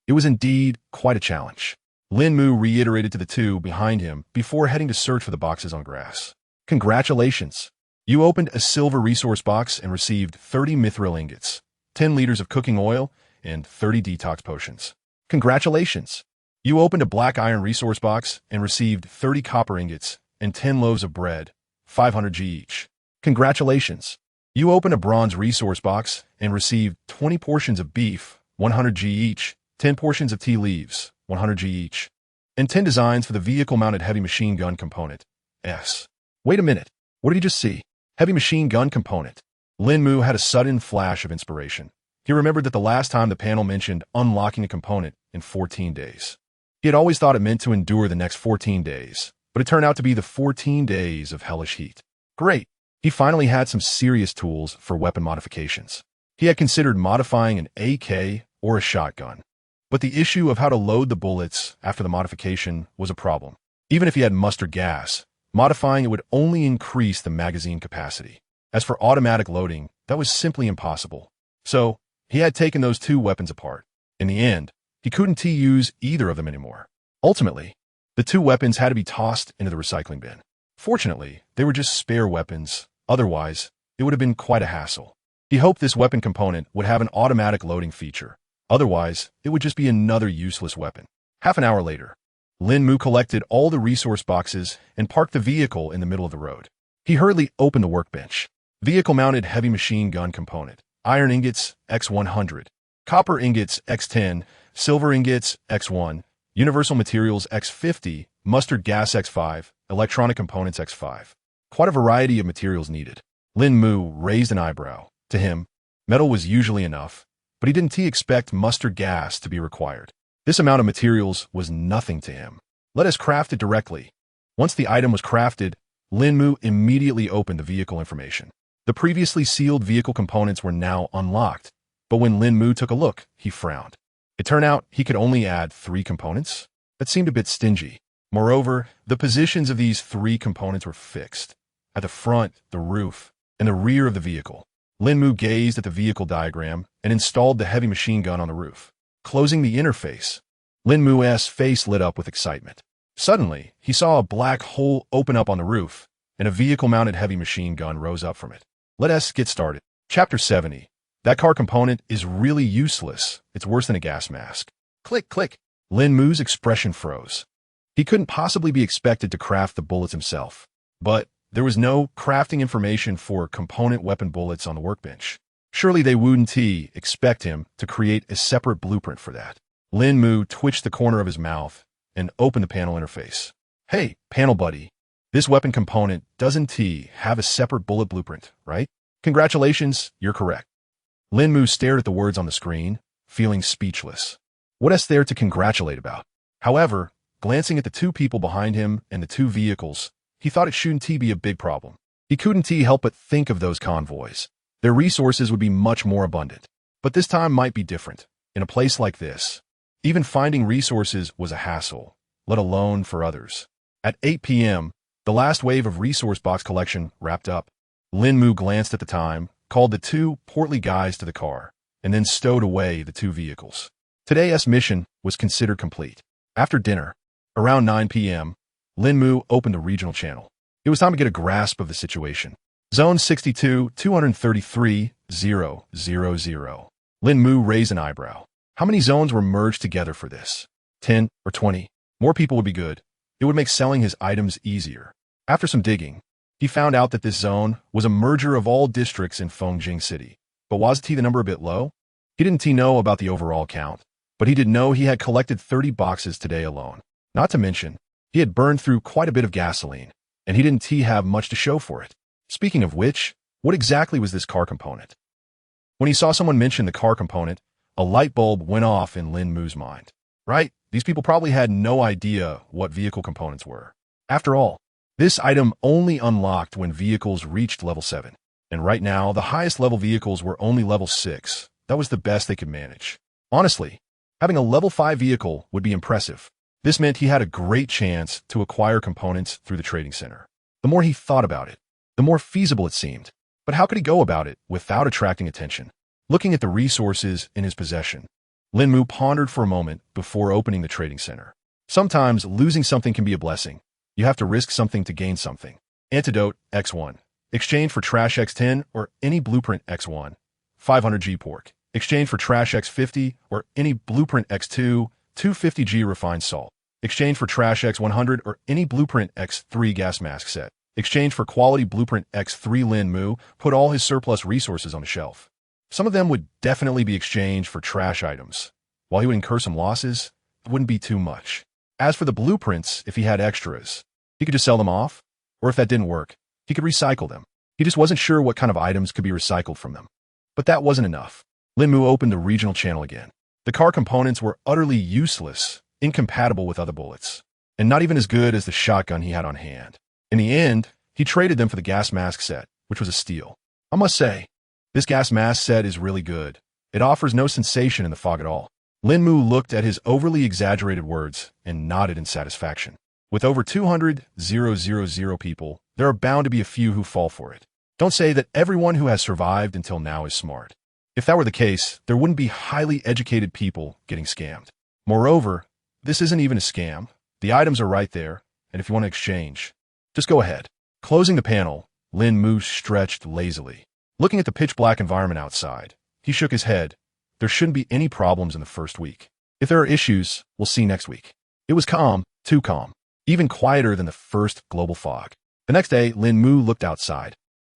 It was indeed quite a challenge. Lín Mù reiterated to the two behind him before heading to search for the boxes on grass. Congratulations! You opened a silver resource box and received 30 mithril ingots, 10 liters of cooking oil, and 30 detox potions. Congratulations! You opened a black iron resource box and received 30 copper ingots and 10 loaves of bread, 500 G each. Congratulations! You opened a bronze resource box and received 20 portions of beef, 100 G each, 10 portions of tea leaves, 100 G each, and 10 designs for the vehicle-mounted heavy machine gun component, S. Wait a minute. What did you just see? Heavy machine gun component. Lín Mù had a sudden flash of inspiration. He remembered that the last time the panel mentioned unlocking a component in 14 days. He had always thought it meant to endure the next 14 days, but it turned out to be the 14 days of hellish heat. Great. He finally had some serious tools for weapon modifications. He had considered modifying an AK or a shotgun, but the issue of how to load the bullets after the modification was a problem. Even if he had mustard gas, modifying it would only increase the magazine capacity. As for automatic loading, that was simply impossible. So, he had taken those two weapons apart. In the end, he couldn't use either of them anymore. Ultimately, the two weapons had to be tossed into the recycling bin. Fortunately, they were just spare weapons. Otherwise, it would have been quite a hassle. He hoped this weapon component would have an automatic loading feature. Otherwise, it would just be another useless weapon. Half an hour later, Lín Mù collected all the resource boxes and parked the vehicle in the middle of the road. He hurriedly opened the workbench. Vehicle-mounted heavy machine gun component. Iron ingots, X100. Copper ingots, X10. Silver ingots, X1. Universal materials, X50. Mustard gas, X5. Electronic components, X5. Quite a variety of materials needed. Lín Mù raised an eyebrow. To him, metal was usually enough, but he didn't expect mustard gas to be required. This amount of materials was nothing to him. Let us craft it directly. Once the item was crafted, Lín Mù immediately opened the vehicle information. The previously sealed vehicle components were now unlocked, but when Lín Mù took a look, he frowned. It turned out he could only add 3 components? That seemed a bit stingy. Moreover, the positions of these 3 components were fixed. At the front, the roof, and the rear of the vehicle. Lín Mù gazed at the vehicle diagram and installed the heavy machine gun on the roof. Closing the interface, Lín Mu's face lit up with excitement. Suddenly, he saw a black hole open up on the roof, and a vehicle-mounted heavy machine gun rose up from it. Let us get started. Chapter 70. That car component is really useless. It's worse than a gas mask. Click, click. Lín Mù's expression froze. He couldn't possibly be expected to craft the bullets himself. But there was no crafting information for component weapon bullets on the workbench. Surely they wouldn't expect him to create a separate blueprint for that. Lín Mù twitched the corner of his mouth and opened the panel interface. Hey, panel buddy. This weapon component doesn't have a separate bullet blueprint, right? Congratulations, you're correct. Lín Mù stared at the words on the screen, feeling speechless. What is there to congratulate about? However, glancing at the two people behind him and the two vehicles, he thought it shouldn't be a big problem. He couldn't help but think of those convoys. Their resources would be much more abundant. But this time might be different. In a place like this, even finding resources was a hassle, let alone for others. At 8 p.m., the last wave of resource box collection wrapped up. Lín Mù glanced at the time, called the two portly guys to the car, and then stowed away the two vehicles. Today's mission was considered complete. After dinner, around 9 p.m., Lín Mù opened the regional channel. It was time to get a grasp of the situation. Zone 62, 233, 000. Lín Mù raised an eyebrow. How many zones were merged together for this? 10 or 20? More people would be good. It would make selling his items easier. After some digging, he found out that this zone was a merger of all districts in Fengjing City. But wasn't the number a bit low? He didn't know about the overall count, but he did know he had collected 30 boxes today alone. Not to mention, he had burned through quite a bit of gasoline, and he didn't have much to show for it. Speaking of which, what exactly was this car component? When he saw someone mention the car component, a light bulb went off in Lín Mù's mind. Right? These people probably had no idea what vehicle components were. After all, this item only unlocked when vehicles reached level 7. And right now, the highest level vehicles were only level 6. That was the best they could manage. Honestly, having a level 5 vehicle would be impressive. This meant he had a great chance to acquire components through the trading center. The more he thought about it, the more feasible it seemed. But how could he go about it without attracting attention? Looking at the resources in his possession, Lín Mù pondered for a moment before opening the trading center. Sometimes losing something can be a blessing. You have to risk something to gain something. Antidote X1. Exchange for trash X10 or any blueprint X1. 500G pork. Exchange for trash X50 or any blueprint X2. 250G refined salt. Exchange for trash X100 or any blueprint X3 gas mask set. Exchange for quality blueprint X3. Lín Mù put all his surplus resources on the shelf. Some of them would definitely be exchanged for trash items. While he would incur some losses, it wouldn't be too much. As for the blueprints, if he had extras, he could just sell them off, or if that didn't work, he could recycle them. He just wasn't sure what kind of items could be recycled from them. But that wasn't enough. Lín Mù opened the regional channel again. The car components were utterly useless, incompatible with other bullets, and not even as good as the shotgun he had on hand. In the end, he traded them for the gas mask set, which was a steal. I must say, this gas mask set is really good. It offers no sensation in the fog at all. Lín Mù looked at his overly exaggerated words and nodded in satisfaction. With over 200,000 people, there are bound to be a few who fall for it. Don't say that everyone who has survived until now is smart. If that were the case, there wouldn't be highly educated people getting scammed. Moreover, this isn't even a scam. The items are right there, and if you want to exchange, just go ahead. Closing the panel, Lín Mù stretched lazily. Looking at the pitch-black environment outside, he shook his head. There shouldn't be any problems in the first week. If there are issues, we'll see next week. It was calm, too calm, even quieter than the first global fog. The next day, Lín Mù looked outside,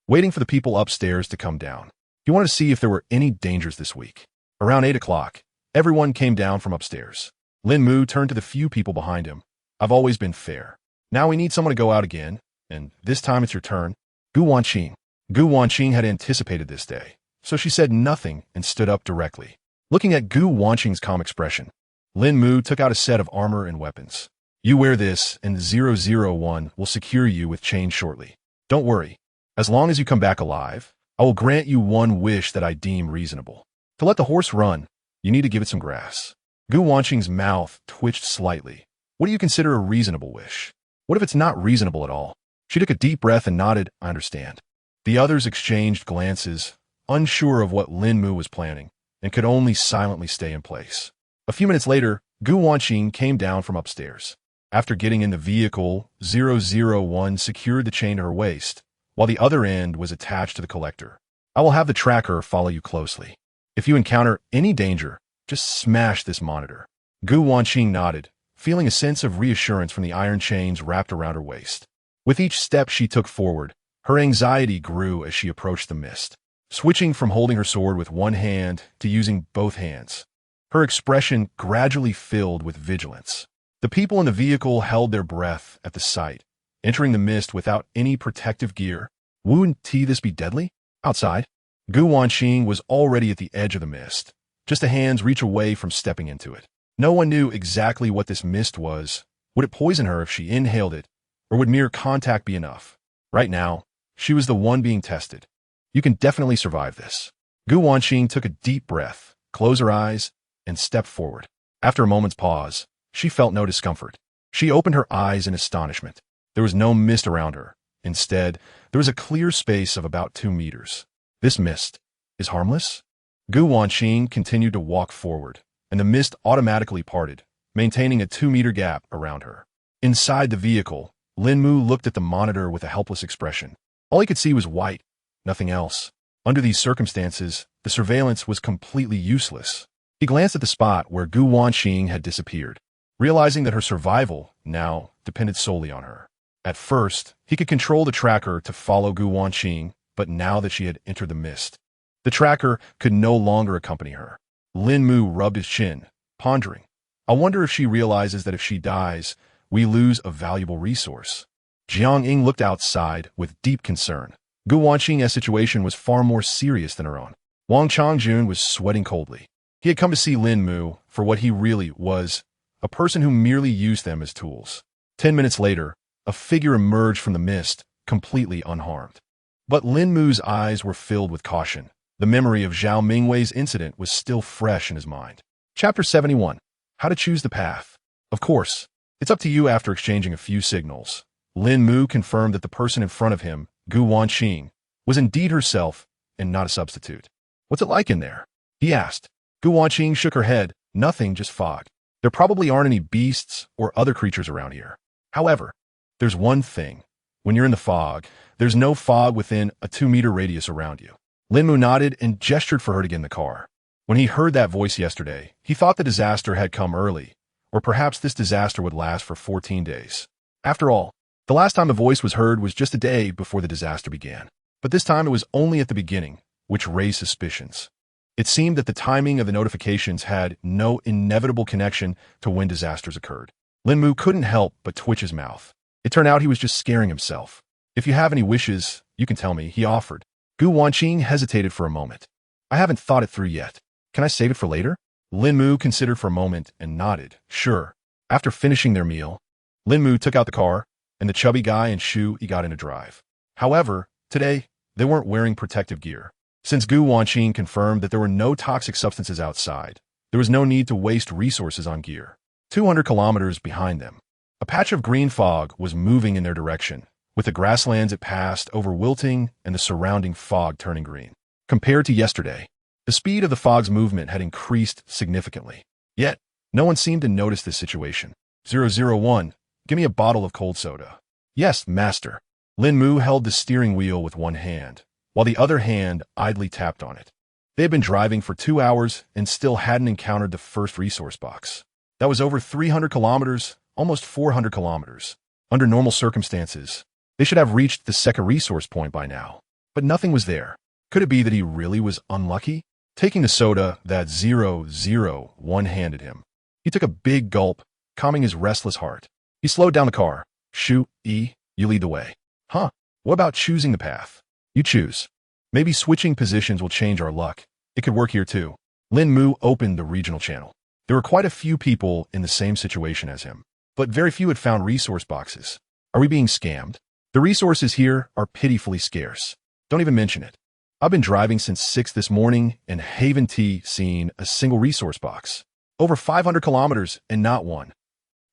waiting for the people upstairs to come down. He wanted to see if there were any dangers this week. Around 8 o'clock, everyone came down from upstairs. Lín Mù turned to the few people behind him. I've always been fair. Now we need someone to go out again, and this time it's your turn. Gu Wanqing. Gu Wanqing had anticipated this day, so she said nothing and stood up directly. Looking at Gu Wanqing's calm expression, Lín Mù took out a set of armor and weapons. You wear this, and 001 will secure you with chains shortly. Don't worry. As long as you come back alive, I will grant you one wish that I deem reasonable. To let the horse run, you need to give it some grass. Gu Wanqing's mouth twitched slightly. What do you consider a reasonable wish? What if it's not reasonable at all? She took a deep breath and nodded, I understand. The others exchanged glances, unsure of what Lín Mù was planning, and could only silently stay in place. A few minutes later, Gu Wanqing came down from upstairs. After getting in the vehicle, 001 secured the chain to her waist, while the other end was attached to the collector. I will have the tracker follow you closely. If you encounter any danger, just smash this monitor. Gu Wanqing nodded, feeling a sense of reassurance from the iron chains wrapped around her waist. With each step she took forward, her anxiety grew as she approached the mist, switching from holding her sword with one hand to using both hands. Her expression gradually filled with vigilance. The people in the vehicle held their breath at the sight, entering the mist without any protective gear. Wouldn't this be deadly? Outside, Gu Wanqing was already at the edge of the mist, just a hand's reach away from stepping into it. No one knew exactly what this mist was. Would it poison her if she inhaled it, or would mere contact be enough? Right now, she was the one being tested. You can definitely survive this. Gu Wanqing took a deep breath, closed her eyes, and stepped forward. After a moment's pause, she felt no discomfort. She opened her eyes in astonishment. There was no mist around her. Instead, there was a clear space of about 2 meters. This mist is harmless? Gu Wanqing continued to walk forward, and the mist automatically parted, maintaining a 2-meter gap around her. Inside the vehicle, Lín Mù looked at the monitor with a helpless expression. All he could see was white, nothing else. Under these circumstances, the surveillance was completely useless. He glanced at the spot where Gu Wanqing had disappeared, realizing that her survival now depended solely on her. At first, he could control the tracker to follow Gu Wanqing, but now that she had entered the mist, the tracker could no longer accompany her. Lín Mù rubbed his chin, pondering. I wonder if she realizes that if she dies, we lose a valuable resource. Jiang Ying looked outside with deep concern. Gu Wanqing's situation was far more serious than her own. Wang Changjun was sweating coldly. He had come to see Lín Mù for what he really was, a person who merely used them as tools. 10 minutes later, a figure emerged from the mist, completely unharmed. But Lín Mu's eyes were filled with caution. The memory of Zhao Mingwei's incident was still fresh in his mind. Chapter 71. How to choose the path. Of course, it's up to you. After exchanging a few signals, Lín Mù confirmed that the person in front of him, Gu Wanqing, was indeed herself and not a substitute. What's it like in there? He asked. Gu Wanqing shook her head. Nothing, just fog. There probably aren't any beasts or other creatures around here. However, there's one thing. When you're in the fog, there's no fog within a 2-meter radius around you. Lín Mù nodded and gestured for her to get in the car. When he heard that voice yesterday, he thought the disaster had come early, or perhaps this disaster would last for 14 days. After all, the last time the voice was heard was just a day before the disaster began. But this time it was only at the beginning, which raised suspicions. It seemed that the timing of the notifications had no inevitable connection to when disasters occurred. Lín Mù couldn't help but twitch his mouth. It turned out he was just scaring himself. If you have any wishes, you can tell me, he offered. Gu Wanqing hesitated for a moment. I haven't thought it through yet. Can I save it for later? Lín Mù considered for a moment and nodded. Sure. After finishing their meal, Lín Mù took out the car, and the chubby guy and Shu got in to drive. However, today, they weren't wearing protective gear. Since Gu Wanqing confirmed that there were no toxic substances outside, there was no need to waste resources on gear. 200 kilometers behind them, a patch of green fog was moving in their direction, with the grasslands it passed over wilting and the surrounding fog turning green. Compared to yesterday, the speed of the fog's movement had increased significantly. Yet, no one seemed to notice this situation. 001, give me a bottle of cold soda. Yes, master. Lín Mù held the steering wheel with one hand, while the other hand idly tapped on it. They had been driving for 2 hours and still hadn't encountered the first resource box. That was over 300 kilometers, almost 400 kilometers. Under normal circumstances, they should have reached the second resource point by now. But nothing was there. Could it be that he really was unlucky? Taking the soda that 001 handed him, he took a big gulp, calming his restless heart. He slowed down the car. Shu, you lead the way. Huh, what about choosing the path? You choose. Maybe switching positions will change our luck. It could work here too. Lín Mù opened the regional channel. There were quite a few people in the same situation as him, but very few had found resource boxes. Are we being scammed? The resources here are pitifully scarce. Don't even mention it. I've been driving since 6 this morning and haven't seen a single resource box. Over 500 kilometers and not one.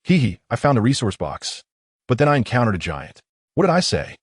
I found a resource box. But then I encountered a giant. What did I say?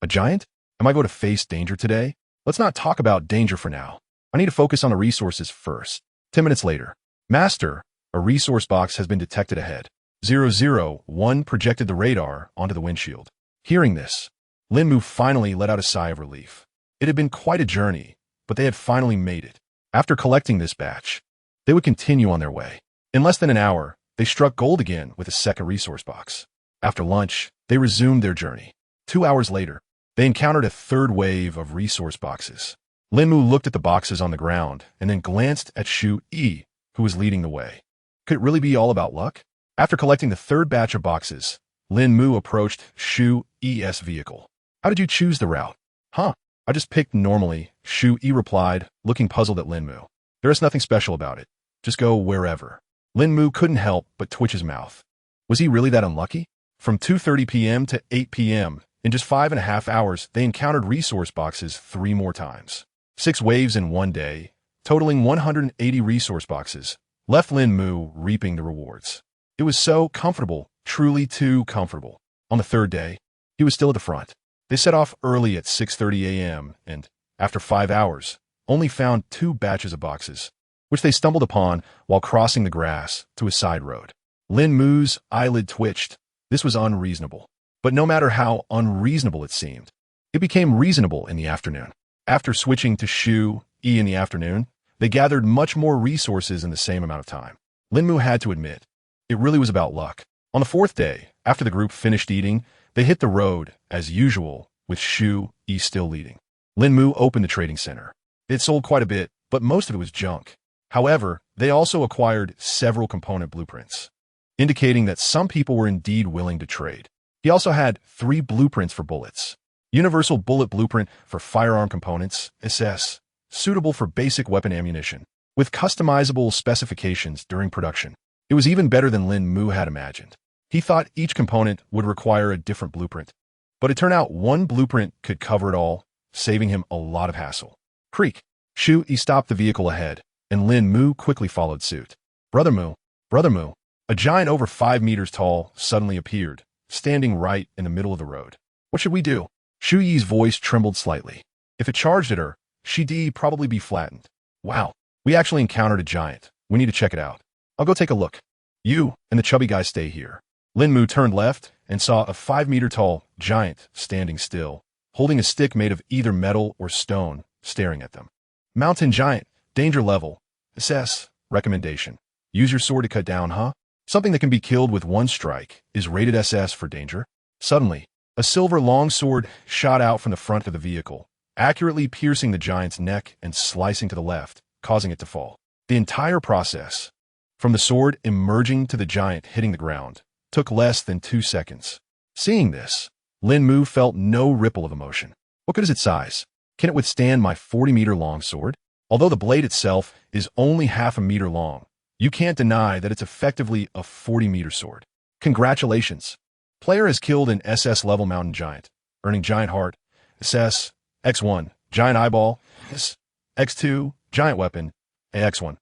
A giant? Am I going to face danger today? Let's not talk about danger for now. I need to focus on the resources first. 10 minutes later. Master, a resource box has been detected ahead. 001 projected the radar onto the windshield. Hearing this, Lín Mù finally let out a sigh of relief. It had been quite a journey, but they had finally made it. After collecting this batch, they would continue on their way. In less than an hour, they struck gold again with a second resource box. After lunch, they resumed their journey. 2 hours later, they encountered a third wave of resource boxes. Lín Mù looked at the boxes on the ground and then glanced at Shu Yi, who was leading the way. Could it really be all about luck? After collecting the third batch of boxes, Lín Mù approached Shu Yi's vehicle. How did you choose the route? Huh? I just picked normally, Shu Yi replied, looking puzzled at Lín Mù. There is nothing special about it. Just go wherever. Lín Mù couldn't help but twitch his mouth. Was he really that unlucky? From 2:30 p.m. to 8 p.m., in just 5.5 hours, they encountered resource boxes 3 more times. 6 waves in one day, totaling 180 resource boxes, left Lín Mù reaping the rewards. It was so comfortable, truly too comfortable. On the third day, he was still at the front. They set off early at 6:30 a.m. and, after 5 hours, only found 2 batches of boxes, which they stumbled upon while crossing the grass to a side road. Lín Mu's eyelid twitched. This was unreasonable. But no matter how unreasonable it seemed, it became reasonable in the afternoon. After switching to Shu Yi in the afternoon, they gathered much more resources in the same amount of time. Lín Mù had to admit, it really was about luck. On the 4th day, after the group finished eating, they hit the road, as usual, with Shu Yi still leading. Lín Mù opened the trading center. It sold quite a bit, but most of it was junk. However, they also acquired several component blueprints, indicating that some people were indeed willing to trade. He also had 3 blueprints for bullets. Universal Bullet Blueprint for Firearm Components, SS, suitable for basic weapon ammunition, with customizable specifications during production. It was even better than Lín Mù had imagined. He thought each component would require a different blueprint, but it turned out one blueprint could cover it all, saving him a lot of hassle. Creak. Shu Yi stopped the vehicle ahead, and Lín Mù quickly followed suit. Brother Mù, a giant over 5 meters tall suddenly appeared, standing right in the middle of the road. What should we do? Shu Yi's voice trembled slightly. If it charged at her, she'd probably be flattened. Wow, we actually encountered a giant. We need to check it out. I'll go take a look. You and the chubby guy stay here. Lín Mù turned left and saw a 5-meter-tall giant standing still, holding a stick made of either metal or stone, staring at them. Mountain giant, danger level, SS, recommendation. Use your sword to cut down, huh? Something that can be killed with 1 strike is rated SS for danger. Suddenly, a silver longsword shot out from the front of the vehicle, accurately piercing the giant's neck and slicing to the left, causing it to fall. The entire process, from the sword emerging to the giant hitting the ground, took less than 2 seconds. Seeing this, Lín Mù felt no ripple of emotion. What good is its size? Can it withstand my 40-meter long sword? Although the blade itself is only half a meter long, you can't deny that it's effectively a 40-meter sword. Congratulations! Player has killed an SS-level mountain giant, earning giant heart, SS, X1, giant eyeball, X2, giant weapon, X1.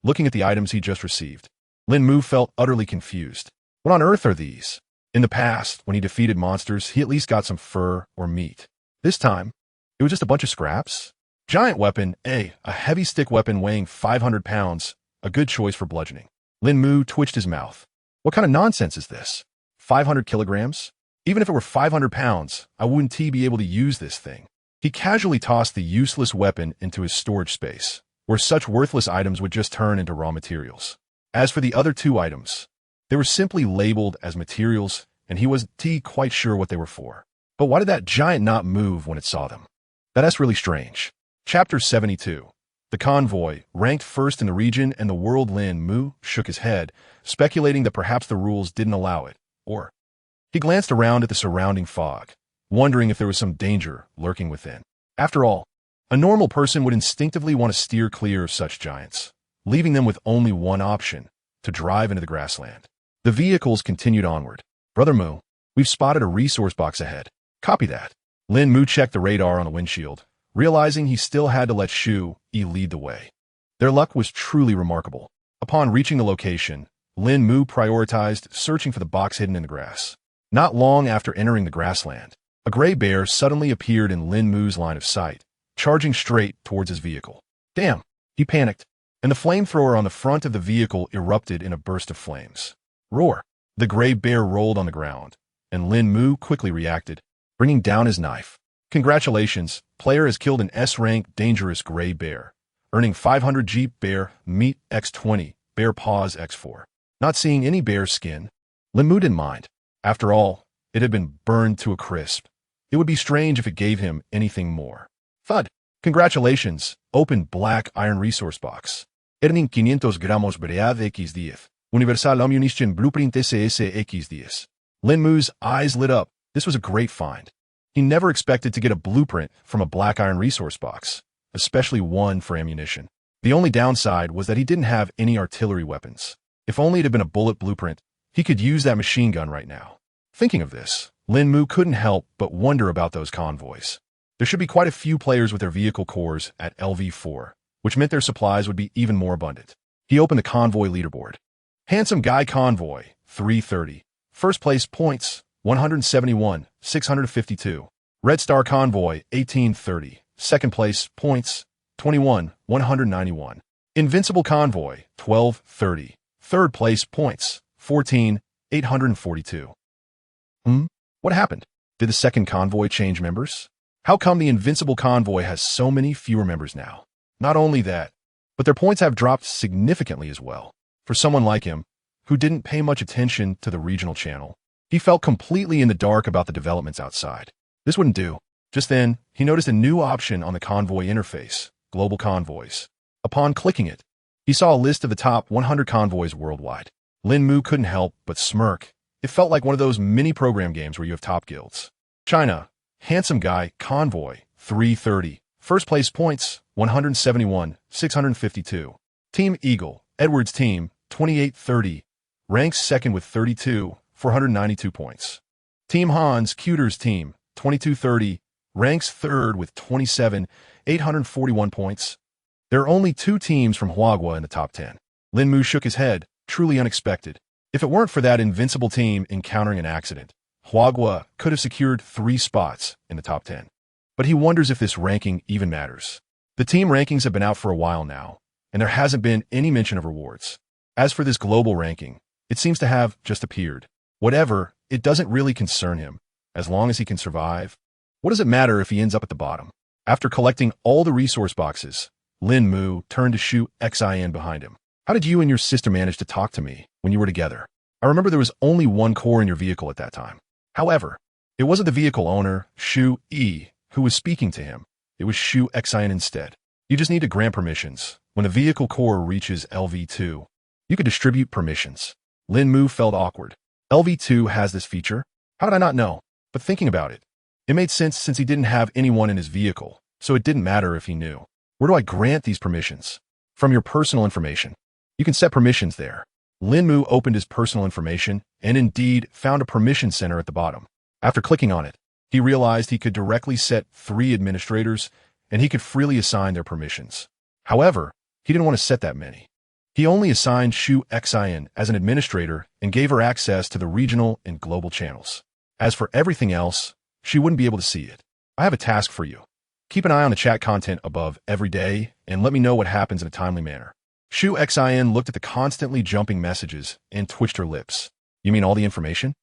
Looking at the items he just received, Lín Mù felt utterly confused. What on earth are these? In the past, when he defeated monsters, he at least got some fur or meat. This time, it was just a bunch of scraps. Giant weapon, a heavy stick weapon weighing 500 pounds, a good choice for bludgeoning. Lín Mù twitched his mouth. What kind of nonsense is this? 500 kilograms? Even if it were 500 pounds, I wouldn't be able to use this thing. He casually tossed the useless weapon into his storage space, where such worthless items would just turn into raw materials. As for the other 2 items, they were simply labeled as materials, and he wasn't quite sure what they were for. But why did that giant not move when it saw them? That's really strange. Chapter 72. The convoy, ranked first in the region and the world. Lín Mù shook his head, speculating that perhaps the rules didn't allow it, or he glanced around at the surrounding fog, wondering if there was some danger lurking within. After all, a normal person would instinctively want to steer clear of such giants, leaving them with only one option, to drive into the grassland. The vehicles continued onward. Brother Mù, we've spotted a resource box ahead. Copy that. Lín Mù checked the radar on the windshield, realizing he still had to let Shu Yi lead the way. Their luck was truly remarkable. Upon reaching the location, Lín Mù prioritized searching for the box hidden in the grass. Not long after entering the grassland, a gray bear suddenly appeared in Lín Mu's line of sight, charging straight towards his vehicle. Damn! He panicked, and the flamethrower on the front of the vehicle erupted in a burst of flames. Roar! The gray bear rolled on the ground, and Lín Mù quickly reacted, bringing down his knife. Congratulations, player has killed an S-ranked dangerous gray bear, earning 500 Jeep Bear Meat X20, Bear Paws X4. Not seeing any bear skin, Lín Mù didn't mind. After all, it had been burned to a crisp. It would be strange if it gave him anything more. Thud. Congratulations, open black iron resource box. Earning 500 gramos Bread X10. Universal Ammunition Blueprint SSS-Grade. Lín Mu's eyes lit up. This was a great find. He never expected to get a blueprint from a black iron resource box, especially one for ammunition. The only downside was that he didn't have any artillery weapons. If only it had been a bullet blueprint, he could use that machine gun right now. Thinking of this, Lín Mù couldn't help but wonder about those convoys. There should be quite a few players with their vehicle cores at LV4, which meant their supplies would be even more abundant. He opened the convoy leaderboard. Handsome Guy Convoy, 330. First place points, 171, 652. Red Star Convoy, 1830. Second place points, 21, 191. Invincible Convoy, 1230. Third place points, 14, 842. What happened? Did the second convoy change members? How come the Invincible Convoy has so many fewer members now? Not only that, but their points have dropped significantly as well. For someone like him, who didn't pay much attention to the regional channel, he felt completely in the dark about the developments outside. This wouldn't do. Just then, he noticed a new option on the convoy interface, Global Convoys. Upon clicking it, he saw a list of the top 100 convoys worldwide. Lín Mù couldn't help but smirk. It felt like one of those mini-program games where you have top guilds. China, Handsome Guy Convoy, 330. First place points, 171, 652. Team Eagle, Edwards Team, 2830. Ranks second with 32, 492 points. Team Hans Cuters Team, 2230. Ranks third with 27, 841 points. There are only 2 teams from Huagua in the top 10. Lín Mù shook his head, truly unexpected. If it weren't for that invincible team encountering an accident, Huagua could have secured 3 spots in the top 10. But he wonders if this ranking even matters. The team rankings have been out for a while now, and there hasn't been any mention of rewards. As for this global ranking, it seems to have just appeared. Whatever, it doesn't really concern him, as long as he can survive. What does it matter if he ends up at the bottom? After collecting all the resource boxes, Lín Mù turned to Shu Xin behind him. How did you and your sister manage to talk to me when you were together? I remember there was only one core in your vehicle at that time. However, it wasn't the vehicle owner, Shu E, who was speaking to him. It was Shu Xin instead. You just need to grant permissions. When the vehicle core reaches LV2, you could distribute permissions. Lín Mù felt awkward. LV2 has this feature? How did I not know? But thinking about it, it made sense since he didn't have anyone in his vehicle, so it didn't matter if he knew. Where do I grant these permissions? From your personal information. You can set permissions there. Lín Mù opened his personal information and indeed found a permission center at the bottom. After clicking on it, he realized he could directly set 3 administrators and he could freely assign their permissions. However, he didn't want to set that many. He only assigned Shu Xin as an administrator and gave her access to the regional and global channels. As for everything else, she wouldn't be able to see it. I have a task for you. Keep an eye on the chat content above every day and let me know what happens in a timely manner. Shu Xin looked at the constantly jumping messages and twitched her lips. You mean all the information?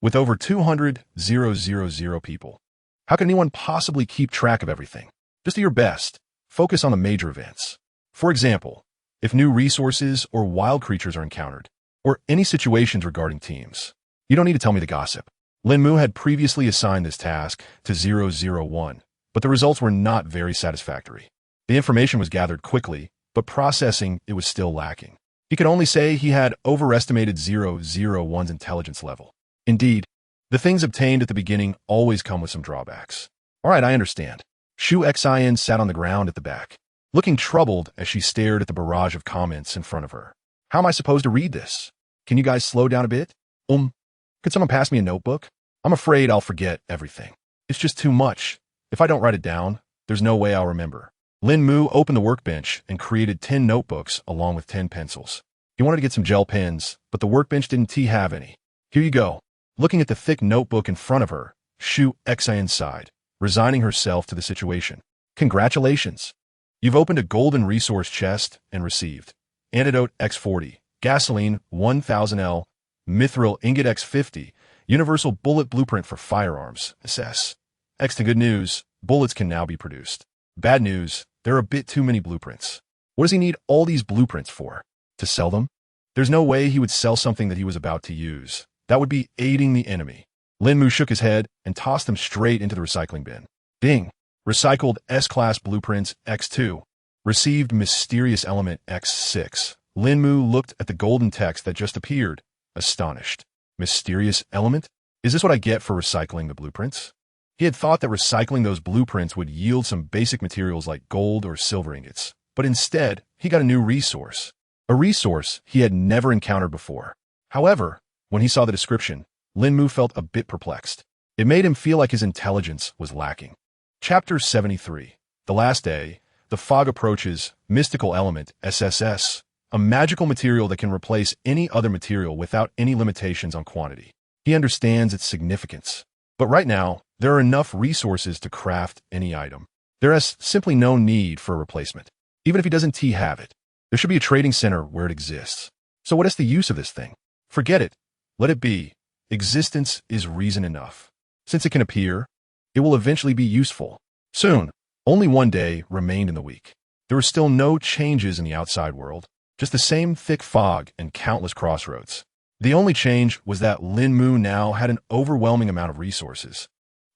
With over 200,000 people, how can anyone possibly keep track of everything? Just do your best. Focus on the major events. For example, if new resources or wild creatures are encountered, or any situations regarding teams. You don't need to tell me the gossip. Lín Mù had previously assigned this task to 001, but the results were not very satisfactory. The information was gathered quickly, but processing it was still lacking. He could only say he had overestimated 001's intelligence level. Indeed, the things obtained at the beginning always come with some drawbacks. All right, I understand. Shu Xin sat on the ground at the back, looking troubled as she stared at the barrage of comments in front of her. How am I supposed to read this? Can you guys slow down a bit? Could someone pass me a notebook? I'm afraid I'll forget everything. It's just too much. If I don't write it down, there's no way I'll remember. Lín Mù opened the workbench and created 10 notebooks along with 10 pencils. He wanted to get some gel pens, but the workbench didn't have any. Here you go. Looking at the thick notebook in front of her, Shu Xin sighed, resigning herself to the situation. Congratulations. You've opened a golden resource chest and received Antidote X40, Gasoline 1000L, Mithril Ingot X50, Universal Bullet Blueprint for Firearms, SS, X to good news, bullets can now be produced. Bad news, there are a bit too many blueprints. What does he need all these blueprints for? To sell them? There's no way he would sell something that he was about to use. That would be aiding the enemy. Lín Mù shook his head and tossed them straight into the recycling bin. Ding! Recycled S-Class blueprints X2. Received mysterious element X6. Lín Mù looked at the golden text that just appeared, astonished. Mysterious element? Is this what I get for recycling the blueprints? He had thought that recycling those blueprints would yield some basic materials like gold or silver ingots, but instead, he got a new resource. A resource he had never encountered before. However, when he saw the description, Lín Mù felt a bit perplexed. It made him feel like his intelligence was lacking. Chapter 73. The last day. The fog approaches. Mystical element, SSS. A magical material that can replace any other material without any limitations on quantity. He understands its significance. But right now, there are enough resources to craft any item. There is simply no need for a replacement. Even if he doesn't have it, there should be a trading center where it exists. So what is the use of this thing? Forget it. Let it be. Existence is reason enough. Since it can appear, it will eventually be useful. Soon, only one day remained in the week. There were still no changes in the outside world, just the same thick fog and countless crossroads. The only change was that Lín Mù now had an overwhelming amount of resources.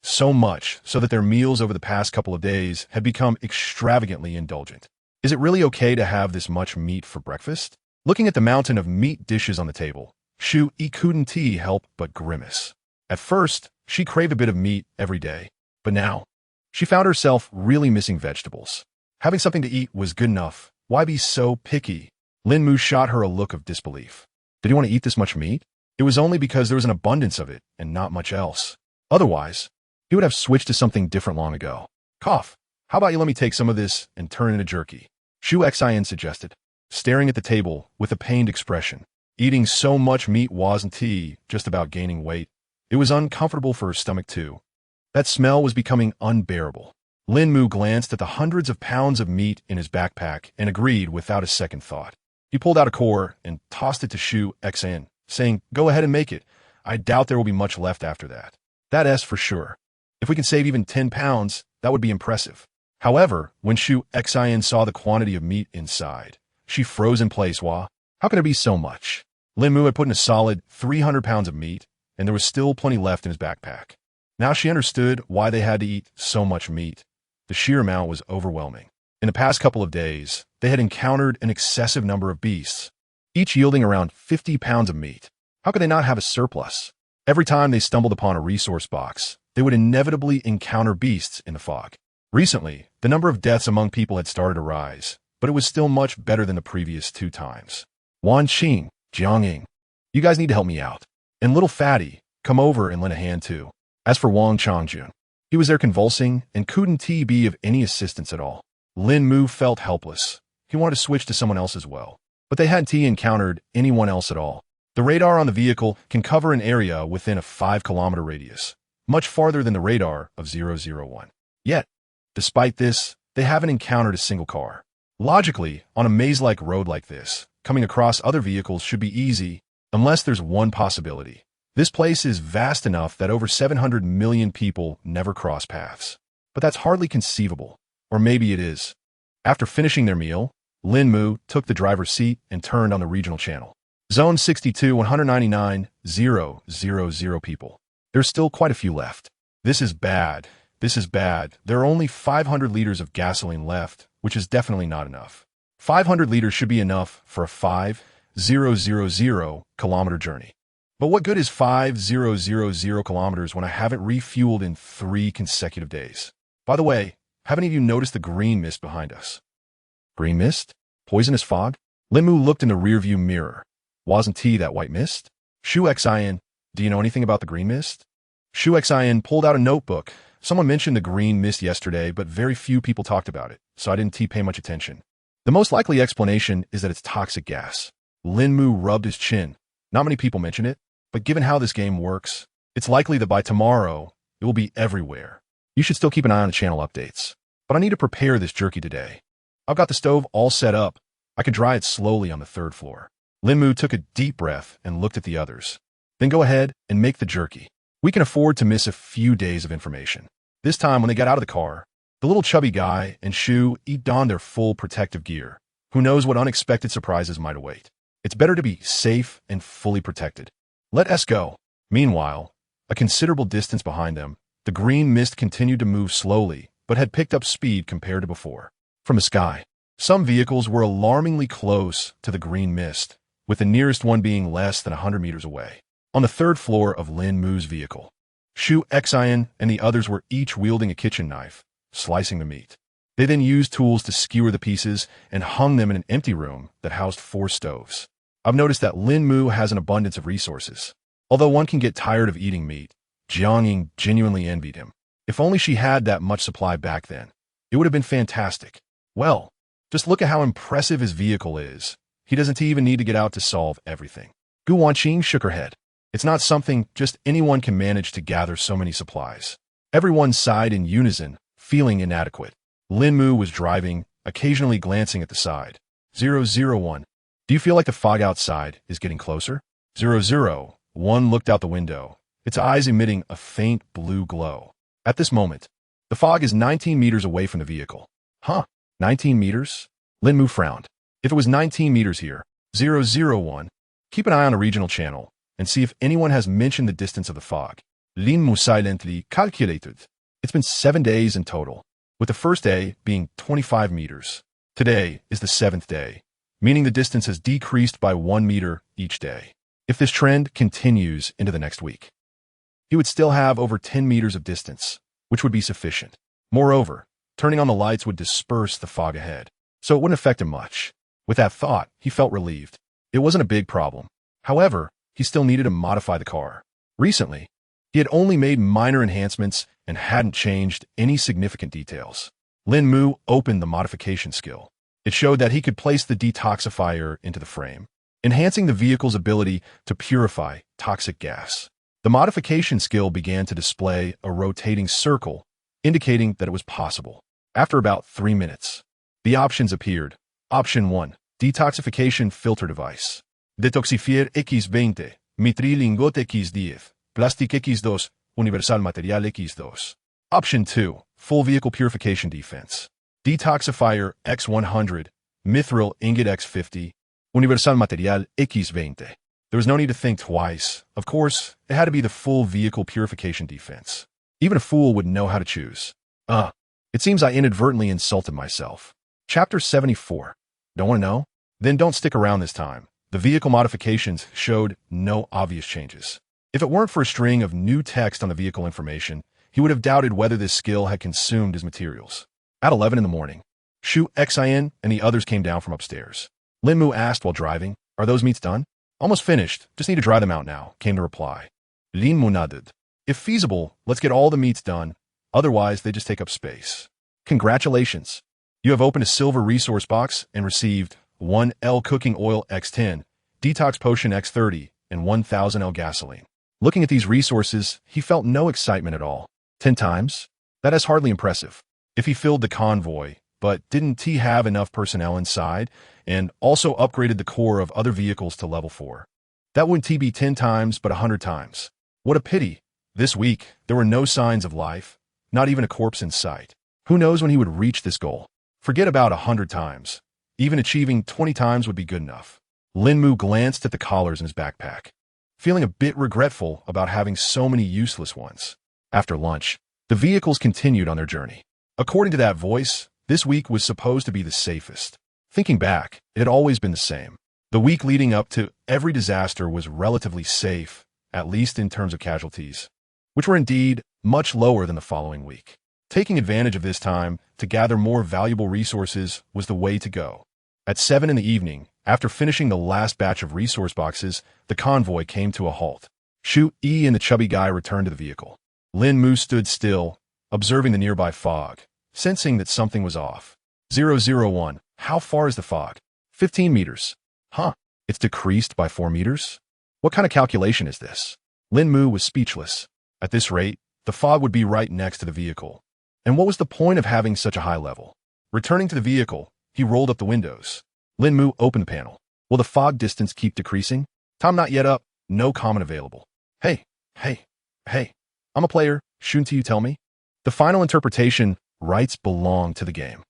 So much so that their meals over the past couple of days had become extravagantly indulgent. Is it really okay to have this much meat for breakfast? Looking at the mountain of meat dishes on the table, Shu couldn't help but grimace. At first, she craved a bit of meat every day, but now, she found herself really missing vegetables. Having something to eat was good enough. Why be so picky? Lín Mù shot her a look of disbelief. Did he want to eat this much meat? It was only because there was an abundance of it and not much else. Otherwise, he would have switched to something different long ago. Cough. How about you let me take some of this and turn it into jerky? Shu Xian suggested, staring at the table with a pained expression. Eating so much meat wasn't just about gaining weight. It was uncomfortable for her stomach too. That smell was becoming unbearable. Lín Mù glanced at the hundreds of pounds of meat in his backpack and agreed without a second thought. He pulled out a core and tossed it to Shu Xian, saying, "Go ahead and make it. I doubt there will be much left after that. That's for sure. If we can save even 10 pounds, that would be impressive." However, when Shu Xian saw the quantity of meat inside, she froze in place. How can there be so much? Lín Mù had put in a solid 300 pounds of meat, and there was still plenty left in his backpack. Now she understood why they had to eat so much meat. The sheer amount was overwhelming. In the past couple of days, they had encountered an excessive number of beasts, each yielding around 50 pounds of meat. How could they not have a surplus? Every time they stumbled upon a resource box, they would inevitably encounter beasts in the fog. Recently, the number of deaths among people had started to rise, but it was still much better than the previous 2 times. Wan Qing, Jiangying, you guys need to help me out. And little Fatty, come over and lend a hand too. As for Wang Changjun, he was there convulsing and couldn't be of any assistance at all. Lín Mù felt helpless. He wanted to switch to someone else as well, but they hadn't encountered anyone else at all. The radar on the vehicle can cover an area within a 5-kilometer radius, much farther than the radar of 001. Yet, despite this, they haven't encountered a single car. Logically, on a maze-like road like this, coming across other vehicles should be easy, unless there's one possibility. This place is vast enough that over 700 million people never cross paths. But that's hardly conceivable. Or maybe it is. After finishing their meal, Lín Mù took the driver's seat and turned on the regional channel. Zone 62, 199, 000 people. There's still quite a few left. This is bad. This is bad. There are only 500 liters of gasoline left, which is definitely not enough. 500 liters should be enough for a 5,000 kilometer journey. But what good is 5,000 kilometers when I haven't refueled in 3 consecutive days? By the way, haven't any of you noticed the green mist behind us? Green mist? Poisonous fog? Lín Mù looked in the rearview mirror. Wasn't that white mist? Shu Xian, do you know anything about the green mist? Shu Xian pulled out a notebook. Someone mentioned the green mist yesterday, but very few people talked about it, so I didn't pay much attention. The most likely explanation is that it's toxic gas. Lín Mù rubbed his chin. Not many people mention it, but given how this game works, it's likely that by tomorrow, it will be everywhere. You should still keep an eye on the channel updates. But I need to prepare this jerky today. I've got the stove all set up. I can dry it slowly on the 3rd floor. Lín Mù took a deep breath and looked at the others. Then go ahead and make the jerky. We can afford to miss a few days of information. This time, when they got out of the car, the little chubby guy and Shu donned their full protective gear. Who knows what unexpected surprises might await. It's better to be safe and fully protected. Let us go. Meanwhile, a considerable distance behind them, the green mist continued to move slowly, but had picked up speed compared to before. From the sky, some vehicles were alarmingly close to the green mist, with the nearest one being less than 100 meters away. On the third floor of Lín Mù's vehicle, Shu Xian and the others were each wielding a kitchen knife, slicing the meat. They then used tools to skewer the pieces and hung them in an empty room that housed 4 stoves. I've noticed that Lín Mù has an abundance of resources. Although one can get tired of eating meat, Jiangying genuinely envied him. If only she had that much supply back then, it would have been fantastic. Well, just look at how impressive his vehicle is. He doesn't even need to get out to solve everything. Gu Wanqing shook her head. It's not something just anyone can manage to gather so many supplies. Everyone sighed in unison, feeling inadequate. Lín Mù was driving, occasionally glancing at the side. 001. Do you feel like the fog outside is getting closer? 001 looked out the window, its eyes emitting a faint blue glow. At this moment, the fog is 19 meters away from the vehicle. Huh? 19 meters? Lín Mù frowned. If it was 19 meters here, 001, keep an eye on a regional channel and see if anyone has mentioned the distance of the fog. Lín Mù silently calculated. It's been 7 days in total, with the first day being 25 meters. Today is the 7th day, meaning the distance has decreased by 1 meter each day. If this trend continues into the next week, he would still have over 10 meters of distance, which would be sufficient. Moreover, turning on the lights would disperse the fog ahead, so it wouldn't affect him much. With that thought, he felt relieved. It wasn't a big problem. However, he still needed to modify the car. Recently, he had only made minor enhancements and hadn't changed any significant details. Lín Mù opened the modification skill. It showed that he could place the detoxifier into the frame, enhancing the vehicle's ability to purify toxic gas. The modification skill began to display a rotating circle, indicating that it was possible. After about 3 minutes, the options appeared. Option 1. Detoxification filter device. Detoxifier X20, Mitril lingote X10, Plastic X2, Universal Material X2. Option 2. Full vehicle purification defense. Detoxifier X100, Mithril Ingot X50, Universal Material X20. There was no need to think twice. Of course, it had to be the full vehicle purification defense. Even a fool would know how to choose. It seems I inadvertently insulted myself. Chapter 74. Don't want to know? Then don't stick around this time. The vehicle modifications showed no obvious changes. If it weren't for a string of new text on the vehicle information, he would have doubted whether this skill had consumed his materials. At 11 in the morning, Shu Xian and the others came down from upstairs. Lín Mù asked while driving, "Are those meats done?" "Almost finished, just need to dry them out now," came the reply. Lín Mù nodded. "If feasible, let's get all the meats done, otherwise they just take up space." "Congratulations. You have opened a silver resource box and received 1L cooking oil X10, detox potion X30, and 1000L gasoline." Looking at these resources, he felt no excitement at all. 10 times? That is hardly impressive. If he filled the convoy, but didn't he have enough personnel inside, and also upgraded the core of other vehicles to level 4? That wouldn't be 10 times, but 100 times. What a pity. This week, there were no signs of life, not even a corpse in sight. Who knows when he would reach this goal? Forget about 100 times. Even achieving 20 times would be good enough. Lín Mù glanced at the collars in his backpack, feeling a bit regretful about having so many useless ones. After lunch, the vehicles continued on their journey. According to that voice, this week was supposed to be the safest. Thinking back, it had always been the same. The week leading up to every disaster was relatively safe, at least in terms of casualties, which were indeed much lower than the following week. Taking advantage of this time to gather more valuable resources was the way to go. At 7 in the evening, after finishing the last batch of resource boxes, the convoy came to a halt. Shu and the chubby guy returned to the vehicle. Lín Mù stood still, observing the nearby fog, sensing that something was off. 001. How far is the fog? 15 meters. Huh? It's decreased by 4 meters? What kind of calculation is this? Lín Mù was speechless. At this rate, the fog would be right next to the vehicle. And what was the point of having such a high level? Returning to the vehicle, he rolled up the windows. Lín Mù opened the panel. Will the fog distance keep decreasing? Time not yet up. No comment available. Hey. I'm a player. Shouldn't you tell me? The final interpretation, rights belong to the game.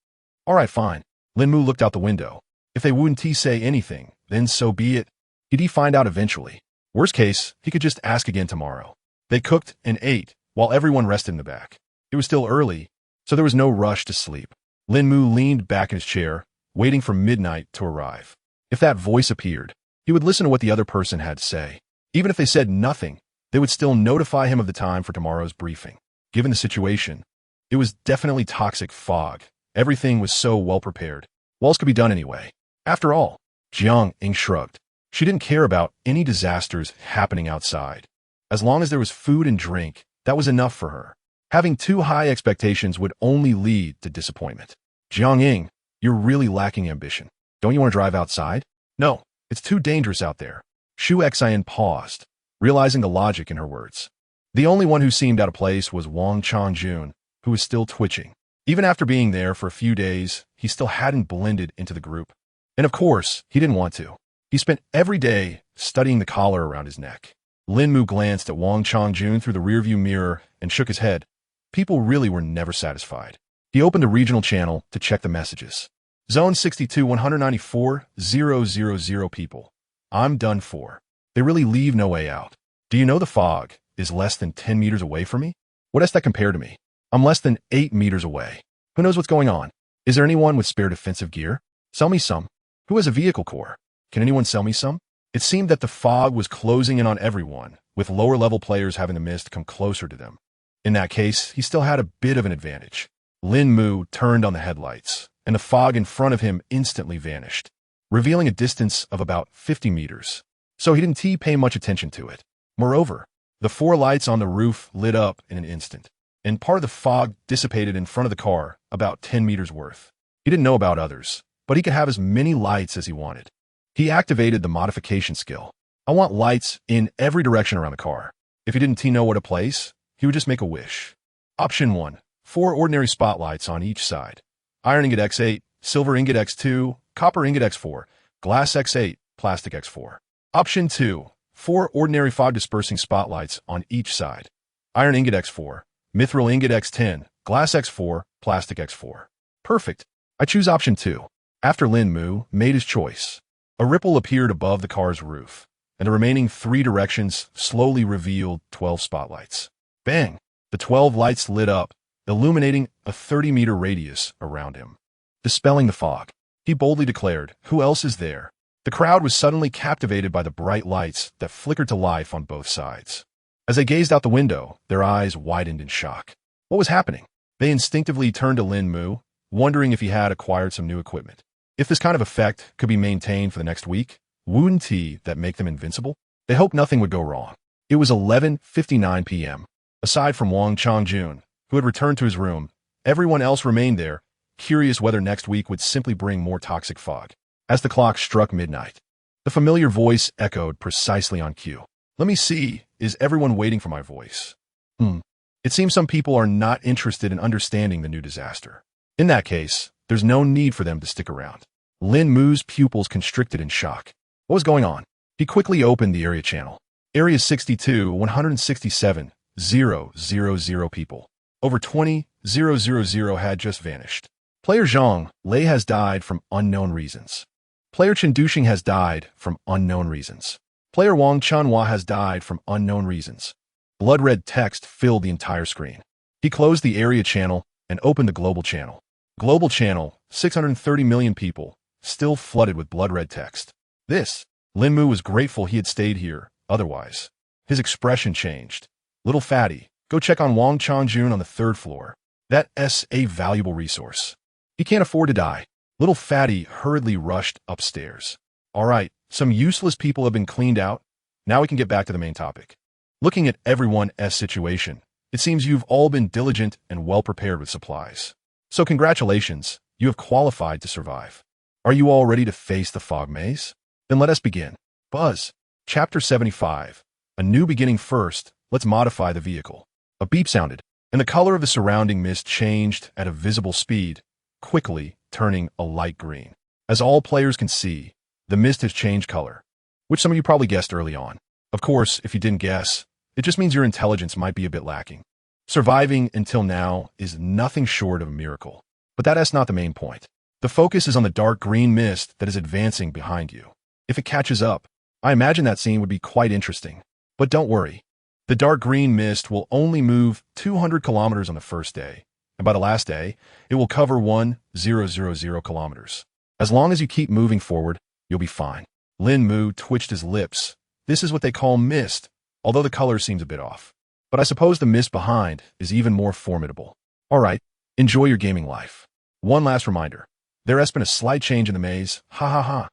All right, fine. Lín Mù looked out the window. If they wouldn't say anything, then so be it. He'd find out eventually. Worst case, he could just ask again tomorrow. They cooked and ate, while everyone rested in the back. It was still early, so there was no rush to sleep. Lín Mù leaned back in his chair, waiting for midnight to arrive. If that voice appeared, he would listen to what the other person had to say. Even if they said nothing, they would still notify him of the time for tomorrow's briefing. Given the situation, it was definitely toxic fog. Everything was so well prepared. What else could be done anyway? After all, Jiang Ying shrugged. She didn't care about any disasters happening outside. As long as there was food and drink, that was enough for her. Having too high expectations would only lead to disappointment. Jiang Ying, you're really lacking ambition. Don't you want to drive outside? No, it's too dangerous out there. Shu Xian paused, realizing the logic in her words. The only one who seemed out of place was Wang Changjun, who was still twitching. Even after being there for a few days, he still hadn't blended into the group. And of course, he didn't want to. He spent every day studying the collar around his neck. Lín Mù glanced at Wang Changjun through the rearview mirror and shook his head. People really were never satisfied. He opened the regional channel to check the messages. Zone 62, 194, 000 people. I'm done for. They really leave no way out. Do you know the fog is less than 10 meters away from me? What does that compare to me? I'm less than 8 meters away. Who knows what's going on? Is there anyone with spare defensive gear? Sell me some. Who has a vehicle core? Can anyone sell me some? It seemed that the fog was closing in on everyone, with lower-level players having the mist come closer to them. In that case, he still had a bit of an advantage. Lín Mù turned on the headlights, and the fog in front of him instantly vanished, revealing a distance of about 50 meters. So he didn't pay much attention to it. Moreover, the 4 lights on the roof lit up in an instant, and part of the fog dissipated in front of the car, about 10 meters worth. He didn't know about others, but he could have as many lights as he wanted. He activated the modification skill. I want lights in every direction around the car. If he didn't know what to place, he would just make a wish. Option 1. 4 ordinary spotlights on each side. Iron ingot X8, silver ingot X2, copper ingot X4, glass X8, plastic X4. Option 2. 4 ordinary fog-dispersing spotlights on each side. Iron ingot X4, mithril ingot X10, glass X4, plastic X4. Perfect. I choose option 2. After Lín Mù made his choice, a ripple appeared above the car's roof, and the remaining 3 directions slowly revealed 12 spotlights. Bang! The 12 lights lit up, illuminating a 30-meter radius around him. Dispelling the fog, he boldly declared, "Who else is there?" The crowd was suddenly captivated by the bright lights that flickered to life on both sides. As they gazed out the window, their eyes widened in shock. What was happening? They instinctively turned to Lín Mù, wondering if he had acquired some new equipment. If this kind of effect could be maintained for the next week, wouldn't that make them invincible? They hoped nothing would go wrong. It was 11:59 p.m. Aside from Wang Changjun, who had returned to his room, everyone else remained there, curious whether next week would simply bring more toxic fog. As the clock struck midnight, the familiar voice echoed precisely on cue. Let me see, is everyone waiting for my voice? It seems some people are not interested in understanding the new disaster. In that case, there's no need for them to stick around. Lín Mu's pupils constricted in shock. What was going on? He quickly opened the area channel. Area 62, 167, 000 people. Over 20,000 had just vanished. Player Zhang Lei has died from unknown reasons. Player Chen Duxing has died from unknown reasons. Player Wang Chanhua has died from unknown reasons. Blood-red text filled the entire screen. He closed the area channel and opened the global channel. Global channel, 630 million people, still flooded with blood-red text. Lín Mù was grateful he had stayed here, otherwise. His expression changed. Little fatty, go check on Wang Changjun on the 3rd floor. That's a valuable resource. He can't afford to die. Little fatty hurriedly rushed upstairs. All right, some useless people have been cleaned out. Now we can get back to the main topic. Looking at everyone's situation, it seems you've all been diligent and well prepared with supplies. So congratulations, you have qualified to survive. Are you all ready to face the fog maze? Then let us begin. Buzz. Chapter 75. A new beginning first, let's modify the vehicle. A beep sounded, and the color of the surrounding mist changed at a visible speed, quickly turning a light green. As all players can see, the mist has changed color, which some of you probably guessed early on. Of course, if you didn't guess, it just means your intelligence might be a bit lacking. Surviving until now is nothing short of a miracle. But that's not the main point. The focus is on the dark green mist that is advancing behind you. If it catches up, I imagine that scene would be quite interesting. But don't worry. The dark green mist will only move 200 kilometers on the first day, and by the last day, it will cover 1,000 kilometers. As long as you keep moving forward, you'll be fine. Lín Mù twitched his lips. This is what they call mist, although the color seems a bit off. But I suppose the mist behind is even more formidable. All right, enjoy your gaming life. One last reminder. There has been a slight change in the maze. Ha ha ha.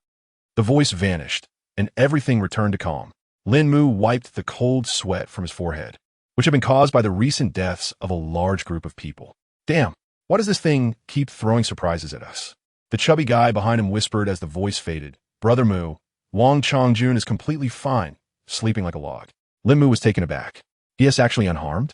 The voice vanished, and everything returned to calm. Lín Mù wiped the cold sweat from his forehead, which had been caused by the recent deaths of a large group of people. Damn, why does this thing keep throwing surprises at us? The chubby guy behind him whispered as the voice faded. Brother Mu, Wang Chongjun is completely fine, sleeping like a log. Lín Mù was taken aback. He is actually unharmed?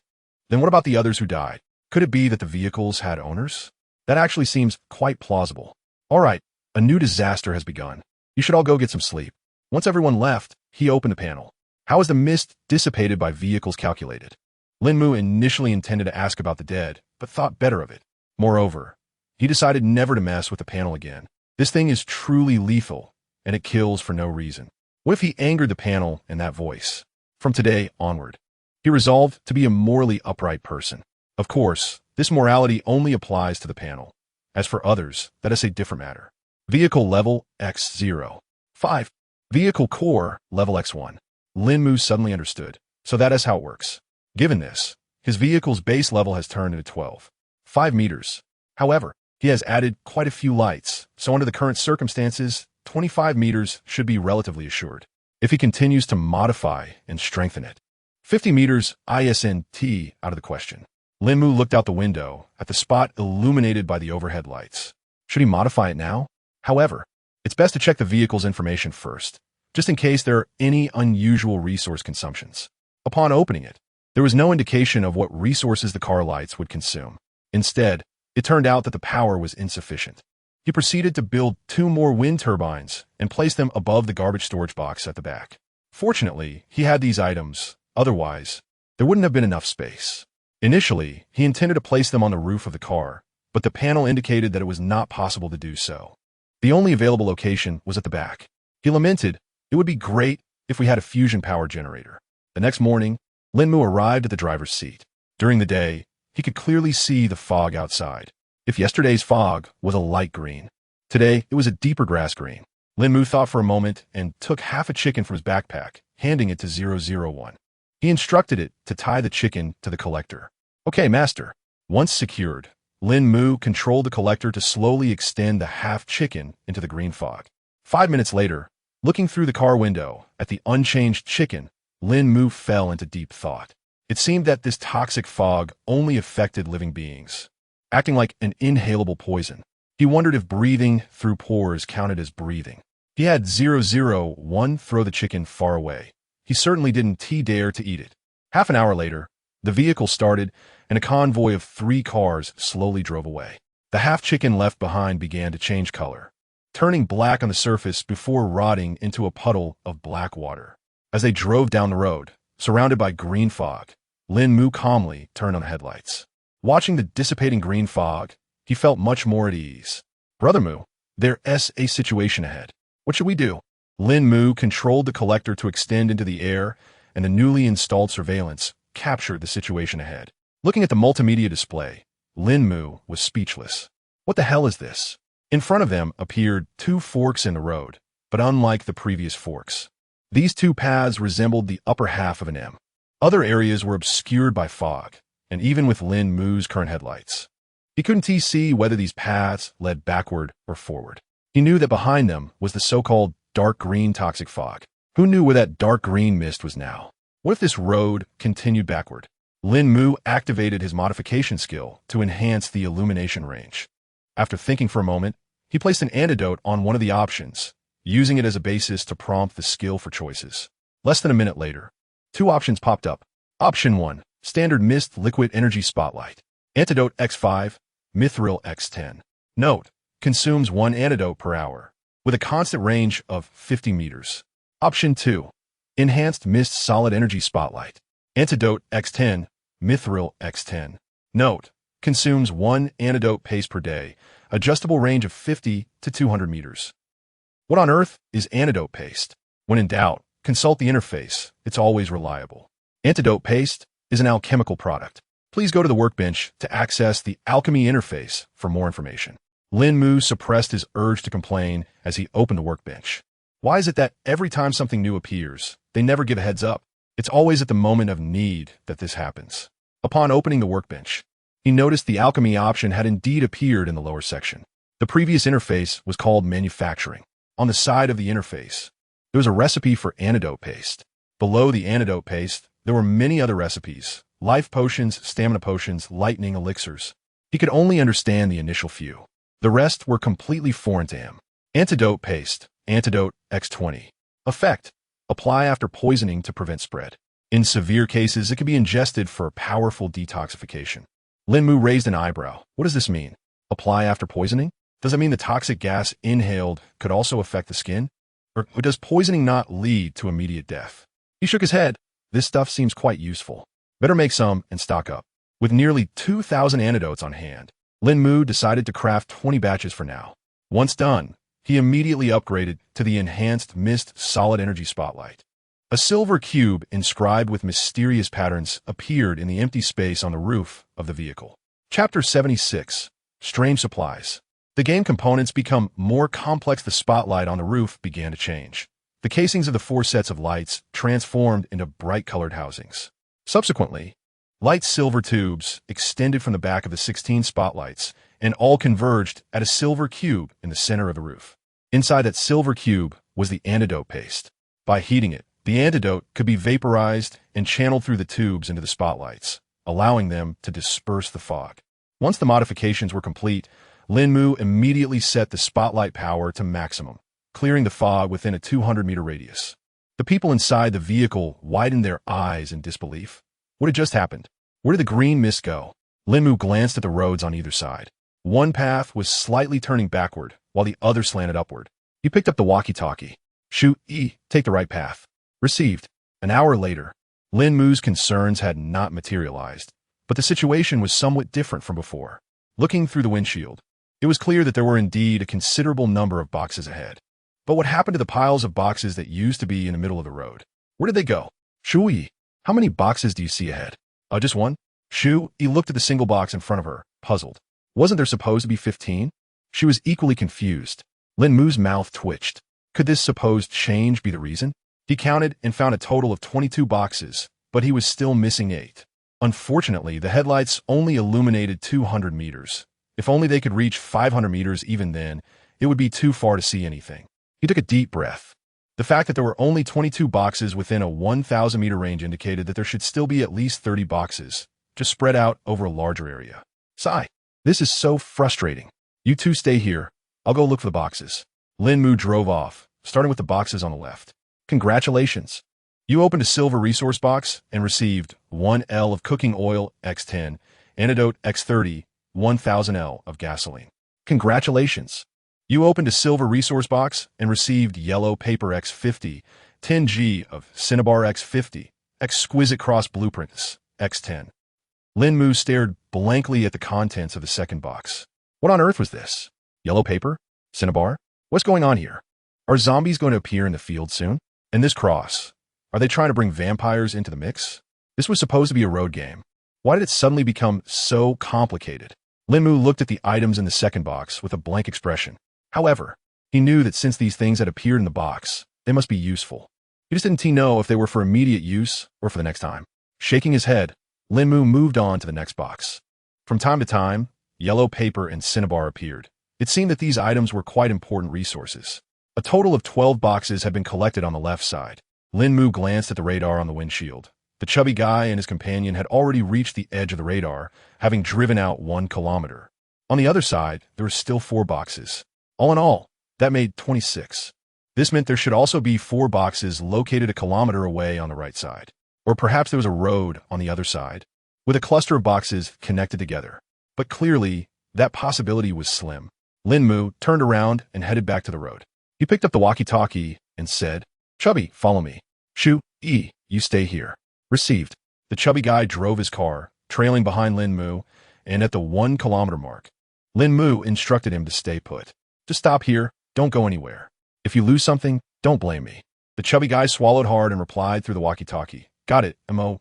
Then what about the others who died? Could it be that the vehicles had owners? That actually seems quite plausible. All right, a new disaster has begun. You should all go get some sleep. Once everyone left, he opened the panel. How is the mist dissipated by vehicles calculated? Lín Mù initially intended to ask about the dead, but thought better of it. Moreover, he decided never to mess with the panel again. This thing is truly lethal, and it kills for no reason. What if he angered the panel in that voice? From today onward, he resolved to be a morally upright person. Of course, this morality only applies to the panel. As for others, that is a different matter. Vehicle level X0. 5. Vehicle core level X1. Lín Mù suddenly understood. So that is how it works. Given this, his vehicle's base level has turned into 12.5 meters. However, he has added quite a few lights, so under the current circumstances, 25 meters should be relatively assured. If he continues to modify and strengthen it, 50 meters ISNT out of the question. Lín Mù looked out the window at the spot illuminated by the overhead lights. Should he modify it now? However, it's best to check the vehicle's information first, just in case there are any unusual resource consumptions. Upon opening it, there was no indication of what resources the car lights would consume. Instead, it turned out that the power was insufficient. He proceeded to build 2 more wind turbines and place them above the garbage storage box at the back. Fortunately, he had these items. Otherwise, there wouldn't have been enough space. Initially, he intended to place them on the roof of the car, but the panel indicated that it was not possible to do so. The only available location was at the back. He lamented, "It would be great if we had a fusion power generator." The next morning, Lín Mù arrived at the driver's seat. During the day, he could clearly see the fog outside. If yesterday's fog was a light green, today it was a deeper grass green. Lín Mù thought for a moment and took half a chicken from his backpack, handing it to 001. He instructed it to tie the chicken to the collector. Okay, master. Once secured, Lín Mù controlled the collector to slowly extend the half chicken into the green fog. 5 minutes later, looking through the car window at the unchanged chicken, Lín Mù fell into deep thought. It seemed that this toxic fog only affected living beings, acting like an inhalable poison. He wondered if breathing through pores counted as breathing. He had 001 throw the chicken far away. He certainly didn't dare to eat it. Half an hour later, the vehicle started, and a convoy of 3 cars slowly drove away. The half chicken left behind began to change color, turning black on the surface before rotting into a puddle of black water. As they drove down the road, surrounded by green fog, Lín Mù calmly turned on the headlights. Watching the dissipating green fog, he felt much more at ease. Brother Mu, there's a situation ahead. What should we do? Lín Mù controlled the collector to extend into the air, and the newly installed surveillance captured the situation ahead. Looking at the multimedia display, Lín Mù was speechless. What the hell is this? In front of them appeared 2 forks in the road, but unlike the previous forks, these 2 paths resembled the upper half of an M. Other areas were obscured by fog, and even with Lín Mu's current headlights, he couldn't see whether these paths led backward or forward. He knew that behind them was the so-called dark green toxic fog. Who knew where that dark green mist was now? What if this road continued backward? Lín Mù activated his modification skill to enhance the illumination range. After thinking for a moment, he placed an antidote on one of the options, using it as a basis to prompt the skill for choices. Less than a minute later, 2 options popped up. Option 1, Standard Mist Liquid Energy Spotlight. Antidote X5, Mithril X10. Note, consumes 1 antidote per hour, with a constant range of 50 meters. Option 2, Enhanced Mist Solid Energy Spotlight. Antidote X10, Mithril X10. Note: consumes 1 antidote paste per day, adjustable range of 50 to 200 meters. What on earth is antidote paste? When in doubt, consult the interface. It's always reliable. Antidote paste is an alchemical product. Please go to the workbench to access the alchemy interface for more information. Lín Mù suppressed his urge to complain as he opened the workbench. Why is it that every time something new appears, they never give a heads up? It's always at the moment of need that this happens. Upon opening the workbench, he noticed the alchemy option had indeed appeared in the lower section. The previous interface was called manufacturing. On the side of the interface, there was a recipe for antidote paste. Below the antidote paste, there were many other recipes: life potions, stamina potions, lightning elixirs. He could only understand the initial few. The rest were completely foreign to him. Antidote paste, antidote X20. Effect: apply after poisoning to prevent spread. In severe cases, it can be ingested for powerful detoxification. Lín Mù raised an eyebrow. What does this mean? Apply after poisoning? Does it mean the toxic gas inhaled could also affect the skin? Or does poisoning not lead to immediate death? He shook his head. This stuff seems quite useful. Better make some and stock up. With nearly 2,000 antidotes on hand, Lín Mù decided to craft 20 batches for now. Once done, he immediately upgraded to the enhanced mist solid energy spotlight. A silver cube inscribed with mysterious patterns appeared in the empty space on the roof of the vehicle. Chapter 76. Strange Supplies. The game components become more complex. The spotlight on the roof began to change. The casings of the 4 sets of lights transformed into bright-colored housings. Subsequently, light silver tubes extended from the back of the 16 spotlights and all converged at a silver cube in the center of the roof. Inside that silver cube was the antidote paste. By heating it, the antidote could be vaporized and channeled through the tubes into the spotlights, allowing them to disperse the fog. Once the modifications were complete, Lín Mù immediately set the spotlight power to maximum, clearing the fog within a 200-meter radius. The people inside the vehicle widened their eyes in disbelief. What had just happened? Where did the green mist go? Lín Mù glanced at the roads on either side. One path was slightly turning backward, while the other slanted upward. He picked up the walkie-talkie. Shoot, take the right path. Received. An hour later, Lín Mu's concerns had not materialized, but the situation was somewhat different from before. Looking through the windshield, it was clear that there were indeed a considerable number of boxes ahead. But what happened to the piles of boxes that used to be in the middle of the road? Where did they go? Shui, how many boxes do you see ahead? Just one? Shui looked at the single box in front of her, puzzled. Wasn't there supposed to be 15? She was equally confused. Lín Mu's mouth twitched. Could this supposed change be the reason? He counted and found a total of 22 boxes, but he was still missing 8. Unfortunately, the headlights only illuminated 200 meters. If only they could reach 500 meters even then, it would be too far to see anything. He took a deep breath. The fact that there were only 22 boxes within a 1,000-meter range indicated that there should still be at least 30 boxes, just spread out over a larger area. Sigh. This is so frustrating. You two stay here. I'll go look for the boxes. Lín Mù drove off, starting with the boxes on the left. Congratulations. You opened a silver resource box and received 1 L of cooking oil X10, antidote X30, 1,000 L of gasoline. Congratulations. You opened a silver resource box and received yellow paper X50, 10 G of cinnabar X50, exquisite cross blueprints X10. Lín Mù stared blankly at the contents of the second box. What on earth was this? Yellow paper? Cinnabar? What's going on here? Are zombies going to appear in the field soon? And this cross? Are they trying to bring vampires into the mix? This was supposed to be a road game. Why did it suddenly become so complicated? Lín Mù looked at the items in the second box with a blank expression. However, he knew that since these things had appeared in the box, they must be useful. He just didn't know if they were for immediate use or for the next time. Shaking his head, Lín Mù moved on to the next box. From time to time, yellow paper and cinnabar appeared. It seemed that these items were quite important resources. A total of 12 boxes had been collected on the left side. Lín Mù glanced at the radar on the windshield. The chubby guy and his companion had already reached the edge of the radar, having driven out 1 kilometer. On the other side, there were still 4 boxes. All in all, that made 26. This meant there should also be 4 boxes located a kilometer away on the right side. Or perhaps there was a road on the other side, with a cluster of boxes connected together. But clearly, that possibility was slim. Lín Mù turned around and headed back to the road. He picked up the walkie-talkie and said, Chubby, follow me. Shu, you stay here. Received. The chubby guy drove his car, trailing behind Lín Mù, and at the 1-kilometer mark, Lín Mù instructed him to stay put. Just stop here, don't go anywhere. If you lose something, don't blame me. The chubby guy swallowed hard and replied through the walkie-talkie. Got it, Mo.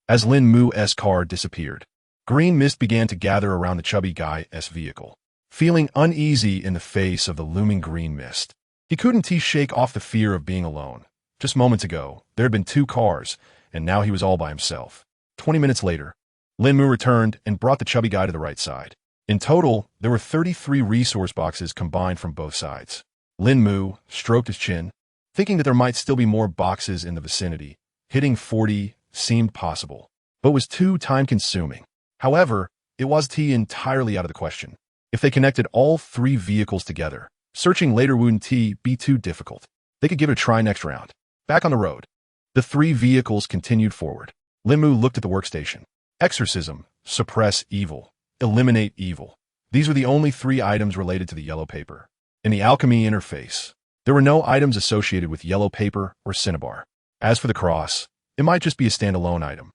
As Lín Mù's car disappeared, green mist began to gather around the chubby guy's vehicle. Feeling uneasy in the face of the looming green mist, he couldn't shake off the fear of being alone. Just moments ago, there had been 2 cars, and now he was all by himself. 20 minutes later, Lín Mù returned and brought the chubby guy to the right side. In total, there were 33 resource boxes combined from both sides. Lín Mù stroked his chin, thinking that there might still be more boxes in the vicinity. Hitting 40 seemed possible, but was too time-consuming. However, it wasn't entirely out of the question. If they connected all 3 vehicles together, searching later wouldn't be too difficult. They could give it a try next round. Back on the road, the 3 vehicles continued forward. Lín Mù looked at the workstation. Exorcism, suppress evil, eliminate evil. These were the only 3 items related to the yellow paper. In the alchemy interface, there were no items associated with yellow paper or cinnabar. As for the cross, it might just be a standalone item.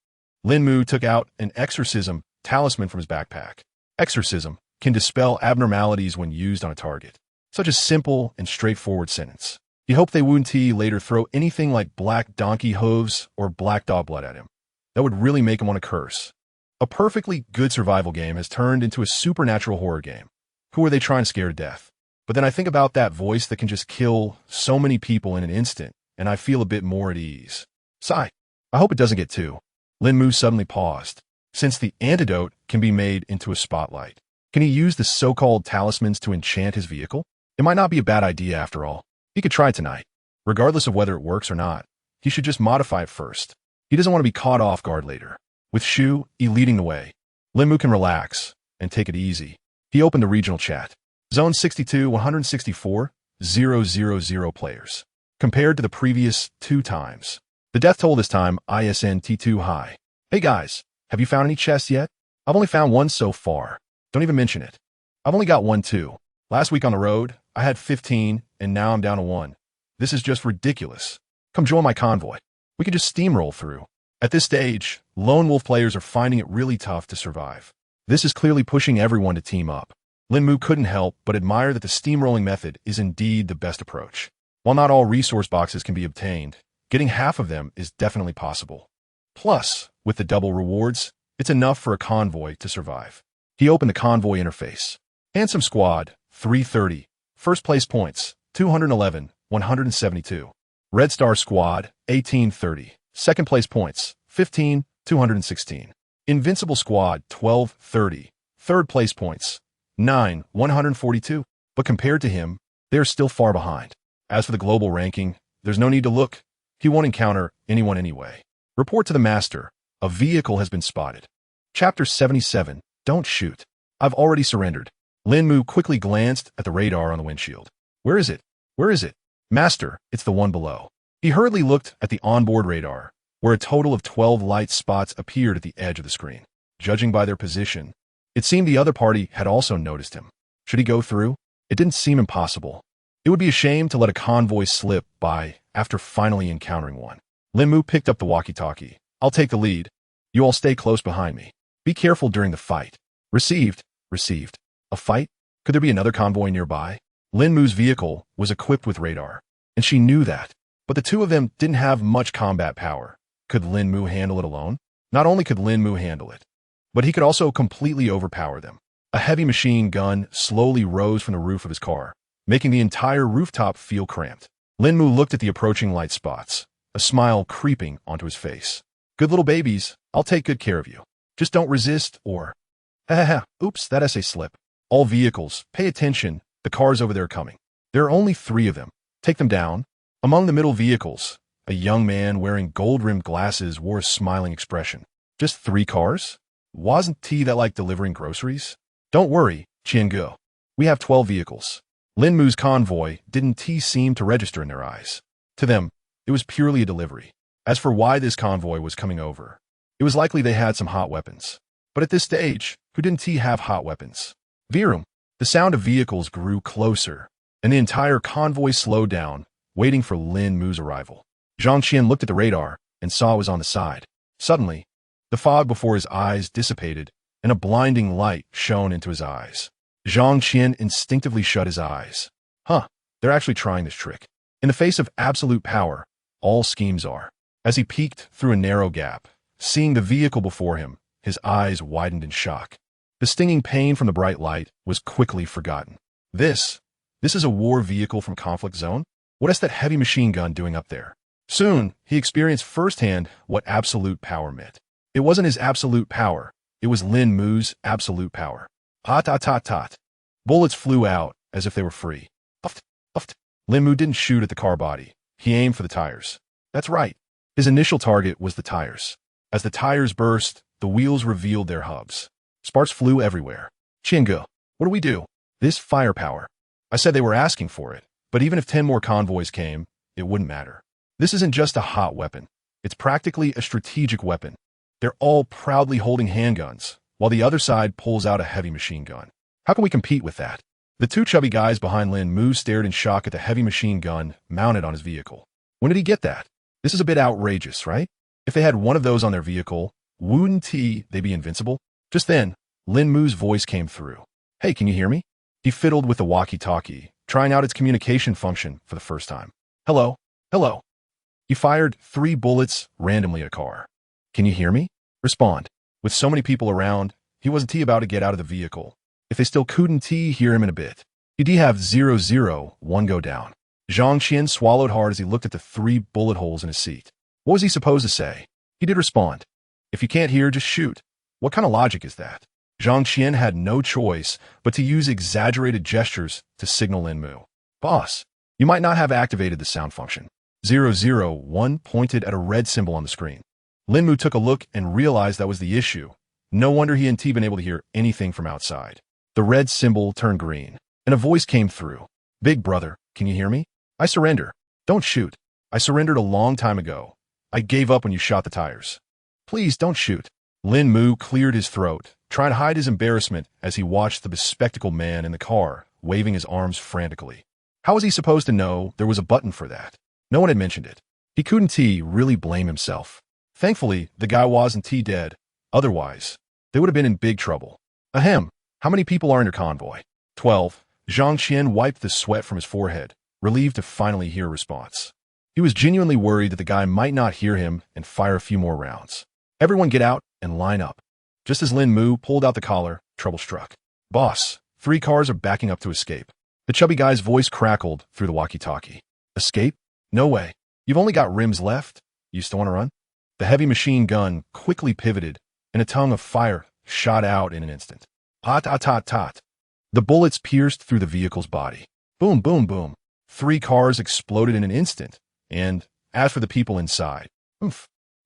Lín Mù took out an exorcism talisman from his backpack. Exorcism can dispel abnormalities when used on a target. Such a simple and straightforward sentence. He hoped they wouldn't later throw anything like black donkey hooves or black dog blood at him. That would really make him want to curse. A perfectly good survival game has turned into a supernatural horror game. Who are they trying to scare to death? But then I think about that voice that can just kill so many people in an instant, and I feel a bit more at ease. Sigh. I hope it doesn't get too. Lín Mù suddenly paused. Since the antidote can be made into a spotlight, can he use the so-called talismans to enchant his vehicle? It might not be a bad idea after all. He could try it tonight. Regardless of whether it works or not, he should just modify it first. He doesn't want to be caught off guard later. With Shu leading the way, Lín Mù can relax and take it easy. He opened the regional chat. Zone 62, 164, 000 players. Compared to the previous 2 times. The death toll this time, ISNT2 high. Hey guys, have you found any chests yet? I've only found 1 so far. Don't even mention it. I've only got 1 too. Last week on the road, I had 15, and now I'm down to 1. This is just ridiculous. Come join my convoy. We could just steamroll through. At this stage, lone wolf players are finding it really tough to survive. This is clearly pushing everyone to team up. Lín Mù couldn't help but admire that the steamrolling method is indeed the best approach. While not all resource boxes can be obtained, getting half of them is definitely possible. Plus, with the double rewards, it's enough for a convoy to survive. He opened the convoy interface. Handsome Squad, 330. First place points, 211, 172. Red Star Squad, 1830. Second place points, 15, 216. Invincible Squad, 1230. Third place points, 9, 142. But compared to him, they are still far behind. As for the global ranking, there's no need to look. He won't encounter anyone anyway. Report to the Master. A vehicle has been spotted. Chapter 77. Don't shoot. I've already surrendered. Lín Mù quickly glanced at the radar on the windshield. Where is it? Where is it? Master, it's the one below. He hurriedly looked at the onboard radar, where a total of 12 light spots appeared at the edge of the screen. Judging by their position, it seemed the other party had also noticed him. Should he go through? It didn't seem impossible. It would be a shame to let a convoy slip by after finally encountering one. Lín Mù picked up the walkie-talkie. I'll take the lead. You all stay close behind me. Be careful during the fight. Received. Received. A fight? Could there be another convoy nearby? Lín Mù's vehicle was equipped with radar, and she knew that. But the 2 of them didn't have much combat power. Could Lín Mù handle it alone? Not only could Lín Mù handle it, but he could also completely overpower them. A heavy machine gun slowly rose from the roof of his car, making the entire rooftop feel cramped. Lín Mù looked at the approaching light spots, a smile creeping onto his face. Good little babies, I'll take good care of you. Just don't resist or... Oops, that essay slip. All vehicles, pay attention, the cars over there are coming. There are only 3 of them. Take them down. Among the middle vehicles, a young man wearing gold-rimmed glasses wore a smiling expression. Just 3 cars? Wasn't that like delivering groceries? Don't worry, Qiangu. We have 12 vehicles. Lín Mù's convoy didn't seem to register in their eyes. To them, it was purely a delivery. As for why this convoy was coming over, it was likely they had some hot weapons. But at this stage, who didn't have hot weapons? Virum. The sound of vehicles grew closer, and the entire convoy slowed down, waiting for Lín Mù's arrival. Zhang Qian looked at the radar and saw it was on the side. Suddenly, The fog before his eyes dissipated, and a blinding light shone into his eyes. Zhang Qian instinctively shut his eyes. Huh, they're actually trying this trick. In the face of absolute power, all schemes are. As he peeked through a narrow gap, seeing the vehicle before him, his eyes widened in shock. The stinging pain from the bright light was quickly forgotten. This is a war vehicle from Conflict Zone? What is that heavy machine gun doing up there? Soon, he experienced firsthand what absolute power meant. It wasn't his absolute power. It was Lín Mù's absolute power. Tot. Bullets flew out as if they were free. Puffed. Lín Mù didn't shoot at the car body. He aimed for the tires. That's right. His initial target was the tires. As the tires burst, the wheels revealed their hubs. Sparks flew everywhere. Qingge, what do we do? This firepower. I said they were asking for it, but even if 10 more convoys came, it wouldn't matter. This isn't just a hot weapon. It's practically a strategic weapon. They're all proudly holding handguns, while the other side pulls out a heavy machine gun. How can we compete with that? The two chubby guys behind Lín Mù stared in shock at the heavy machine gun mounted on his vehicle. When did he get that? This is a bit outrageous, right? If they had one of those on their vehicle, wouldn't they be invincible? Just then, Lín Mù's voice came through. Hey, can you hear me? He fiddled with the walkie-talkie, trying out its communication function for the first time. Hello. He fired 3 bullets randomly at a car. Can you hear me? Respond. With so many people around, he wasn't about to get out of the vehicle. If they still couldn't hear him in a bit, he'd have 001 go down. Zhang Qian swallowed hard as he looked at the 3 bullet holes in his seat. What was he supposed to say? He did respond. If you can't hear, just shoot. What kind of logic is that? Zhang Qian had no choice but to use exaggerated gestures to signal Lín Mù. Boss, you might not have activated the sound function. 001 pointed at a red symbol on the screen. Lín Mù took a look and realized that was the issue. No wonder he hadn't been able to hear anything from outside. The red symbol turned green, and a voice came through. Big brother, can you hear me? I surrender. Don't shoot. I surrendered a long time ago. I gave up when you shot the tires. Please don't shoot. Lín Mù cleared his throat, trying to hide his embarrassment as he watched the bespectacled man in the car, waving his arms frantically. How was he supposed to know there was a button for that? No one had mentioned it. He couldn't really blame himself. Thankfully, the guy wasn't dead. Otherwise, they would have been in big trouble. Ahem. How many people are in your convoy? 12. Zhang Qian wiped the sweat from his forehead, relieved to finally hear a response. He was genuinely worried that the guy might not hear him and fire a few more rounds. Everyone get out and line up. Just as Lín Mù pulled out the collar, trouble struck. Boss, 3 cars are backing up to escape. The chubby guy's voice crackled through the walkie-talkie. Escape? No way. You've only got rims left. You still want to run? The heavy machine gun quickly pivoted, and a tongue of fire shot out in an instant. Tot. The bullets pierced through the vehicle's body. Boom. 3 cars exploded in an instant, and as for the people inside,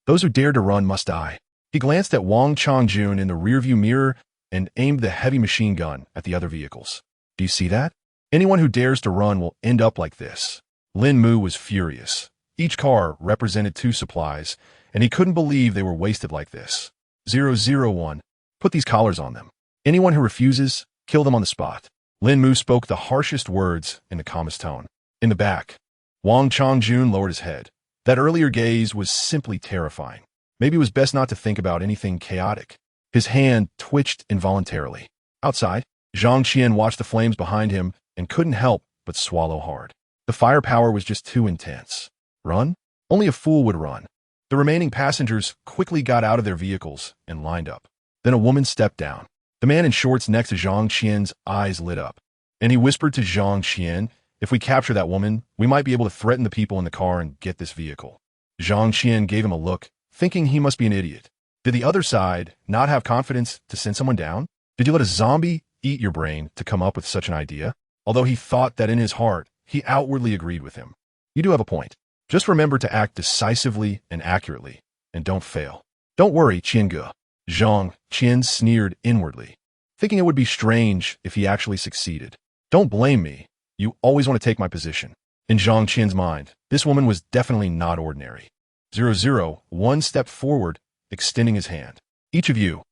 those who dared to run must die. He glanced at Wang Chongjun in the rearview mirror and aimed the heavy machine gun at the other vehicles. Do you see that? Anyone who dares to run will end up like this. Lín Mù was furious. Each car represented 2 supplies, and he couldn't believe they were wasted like this. 001. Put these collars on them. Anyone who refuses, kill them on the spot. Lín Mù spoke the harshest words in the calmest tone. In the back, Wang Chongjun lowered his head. That earlier gaze was simply terrifying. Maybe it was best not to think about anything chaotic. His hand twitched involuntarily. Outside, Zhang Qian watched the flames behind him and couldn't help but swallow hard. The firepower was just too intense. Run? Only a fool would run. The remaining passengers quickly got out of their vehicles and lined up. Then a woman stepped down. The man in shorts next to Zhang Qian's eyes lit up, and he whispered to Zhang Qian, if we capture that woman, we might be able to threaten the people in the car and get this vehicle. Zhang Qian gave him a look, thinking he must be an idiot. Did the other side not have confidence to send someone down? Did you let a zombie eat your brain to come up with such an idea? Although he thought that in his heart, he outwardly agreed with him. You do have a point. Just remember to act decisively and accurately, and don't fail. Don't worry, Qingge. Zhang Qian sneered inwardly, thinking it would be strange if he actually succeeded. Don't blame me. You always want to take my position. In Zhang Qian's mind, this woman was definitely not ordinary. 001 stepped forward, extending his hand. Each of you.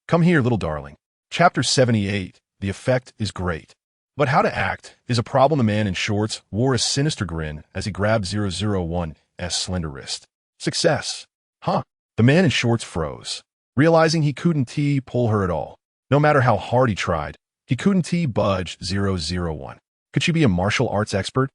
Come here, little darling. Chapter 78. The effect is great. But how to act is a problem. The man in shorts wore a sinister grin as he grabbed 001's slender wrist. Success. Huh. The man in shorts froze, realizing he couldn't pull her at all. No matter how hard he tried, he couldn't budge 001. Could she be a martial arts expert?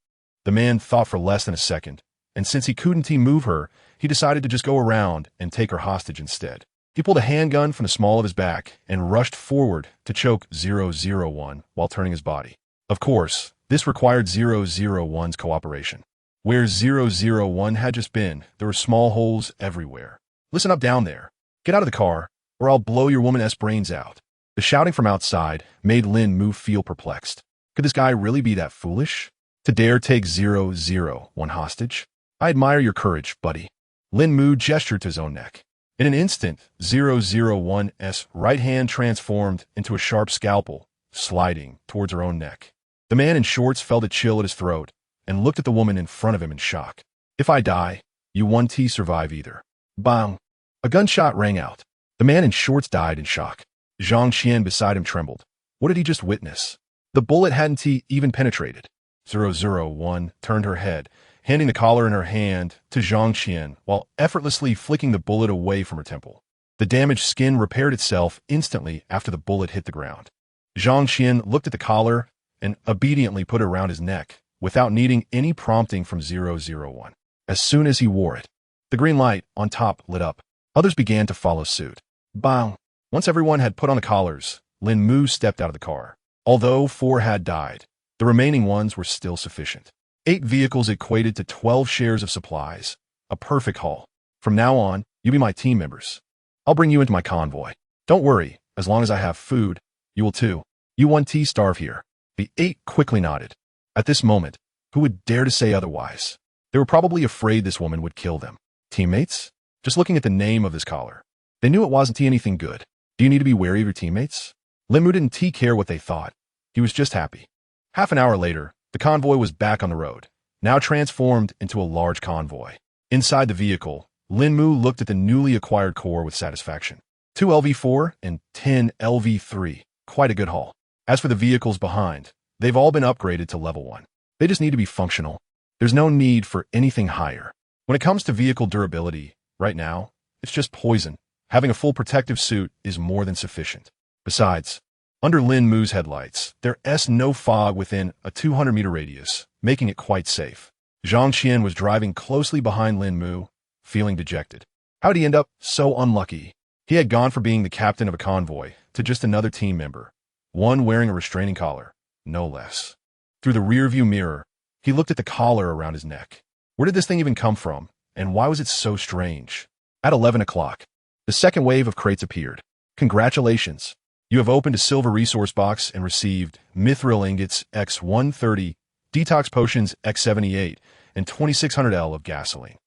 The man thought for less than a second, and since he couldn't move her, he decided to just go around and take her hostage instead. He pulled a handgun from the small of his back and rushed forward to choke 001 while turning his body. Of course, this required 001's cooperation. Where 001 had just been, there were small holes everywhere. "Listen up down there. Get out of the car, or I'll blow your woman's brains out." The shouting from outside made Lín Mù feel perplexed. Could this guy really be that foolish? To dare take 001 hostage? "I admire your courage, buddy." Lín Mù gestured to his own neck. In an instant, 001's right hand transformed into a sharp scalpel, sliding towards her own neck. The man in shorts felt a chill at his throat and looked at the woman in front of him in shock. "If I die, you won't survive either." Bang! A gunshot rang out. The man in shorts died in shock. Zhang Qian beside him trembled. What did he just witness? The bullet hadn't even penetrated. 001 turned her head, handing the collar in her hand to Zhang Qian while effortlessly flicking the bullet away from her temple. The damaged skin repaired itself instantly after the bullet hit the ground. Zhang Qian looked at the collar and obediently put it around his neck without needing any prompting from 001. As soon as he wore it, the green light on top lit up. Others began to follow suit. Bang! Once everyone had put on the collars, Lín Mù stepped out of the car. Although 4 had died, the remaining ones were still sufficient. 8 vehicles equated to 12 shares of supplies. A perfect haul. From now on, you be my team members. I'll bring you into my convoy. Don't worry, as long as I have food, you will too. You won't starve here. The 8 quickly nodded. At this moment, who would dare to say otherwise? They were probably afraid this woman would kill them. Teammates? Just looking at the name of this collar, they knew it wasn't anything good. Do you need to be wary of your teammates? Lín Mù didn't care what they thought. He was just happy. Half an hour later, the convoy was back on the road, now transformed into a large convoy. Inside the vehicle, Lín Mù looked at the newly acquired core with satisfaction. 2 LV4 and 10 LV3. Quite a good haul. As for the vehicles behind, they've all been upgraded to level 1. They just need to be functional. There's no need for anything higher. When it comes to vehicle durability, right now, it's just poison. Having a full protective suit is more than sufficient. Besides, under Lín Mu's headlights, there's no fog within a 200-meter radius, making it quite safe. Zhang Qian was driving closely behind Lín Mù, feeling dejected. How'd he end up so unlucky? He had gone from being the captain of a convoy to just another team member, one wearing a restraining collar, no less. Through the rearview mirror, he looked at the collar around his neck. Where did this thing even come from, and why was it so strange? At 11 o'clock, the second wave of crates appeared. Congratulations! You have opened a silver resource box and received mithril ingots X130, detox potions X78, and 2600 L of gasoline.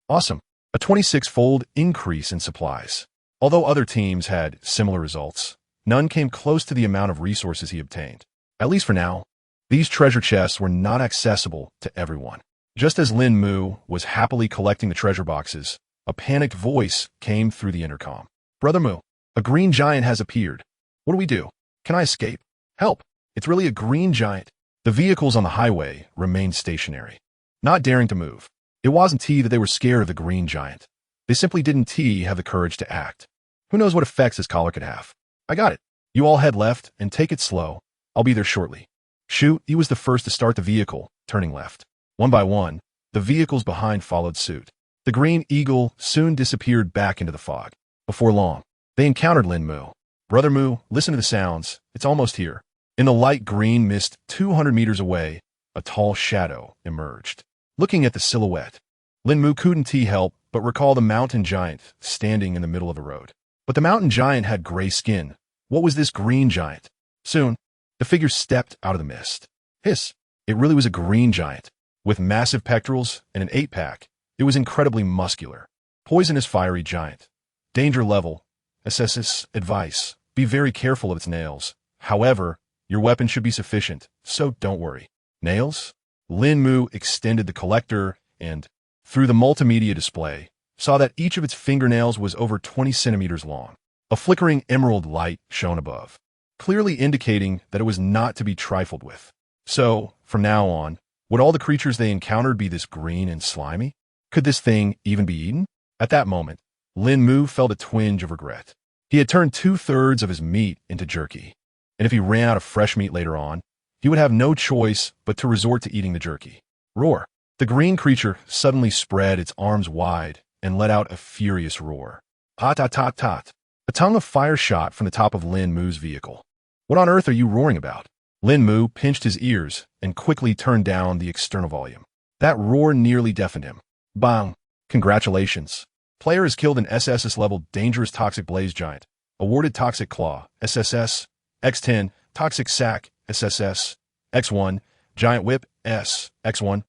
Awesome! A 26-fold increase in supplies. Although other teams had similar results, none came close to the amount of resources he obtained. At least for now, these treasure chests were not accessible to everyone. Just as Lín Mù was happily collecting the treasure boxes, a panicked voice came through the intercom. "Brother Mù, a green giant has appeared. What do we do? Can I escape? Help! It's really a green giant." The vehicles on the highway remained stationary, not daring to move. It wasn't that they were scared of the green giant. They simply didn't have the courage to act. Who knows what effects this collar could have? "I got it. You all head left and take it slow. I'll be there shortly." Shoot, he was the first to start the vehicle, turning left. One by one, the vehicles behind followed suit. The green eagle soon disappeared back into the fog. Before long, they encountered Lín Mù. "Brother Mù, listen to the sounds. It's almost here." In the light green mist 200 meters away, a tall shadow emerged. Looking at the silhouette, Lín Mù couldn't help but recall the mountain giant standing in the middle of the road. But the mountain giant had gray skin. What was this green giant? Soon, the figure stepped out of the mist. Hiss! It really was a green giant. With massive pectorals and an 8-pack, it was incredibly muscular. Poisonous fiery giant. Danger level. SSS advice. Be very careful of its nails. However, your weapon should be sufficient, so don't worry. Nails? Lín Mù extended the collector and, through the multimedia display, saw that each of its fingernails was over 20 centimeters long. A flickering emerald light shone above, clearly indicating that it was not to be trifled with. So, from now on, would all the creatures they encountered be this green and slimy? Could this thing even be eaten? At that moment, Lín Mù felt a twinge of regret. He had turned 2/3 of his meat into jerky, and if he ran out of fresh meat later on, he would have no choice but to resort to eating the jerky. Roar! The green creature suddenly spread its arms wide and let out a furious roar. Tot-tot-tot-tot. A tongue of fire shot from the top of Lín Mù's vehicle. What on earth are you roaring about? Lín Mù pinched his ears and quickly turned down the external volume. That roar nearly deafened him. Bang! Congratulations. Player has killed an SSS-level dangerous toxic blaze giant. Awarded toxic claw, SSS, X10, toxic sack, SSS, X1, giant whip, S, X1.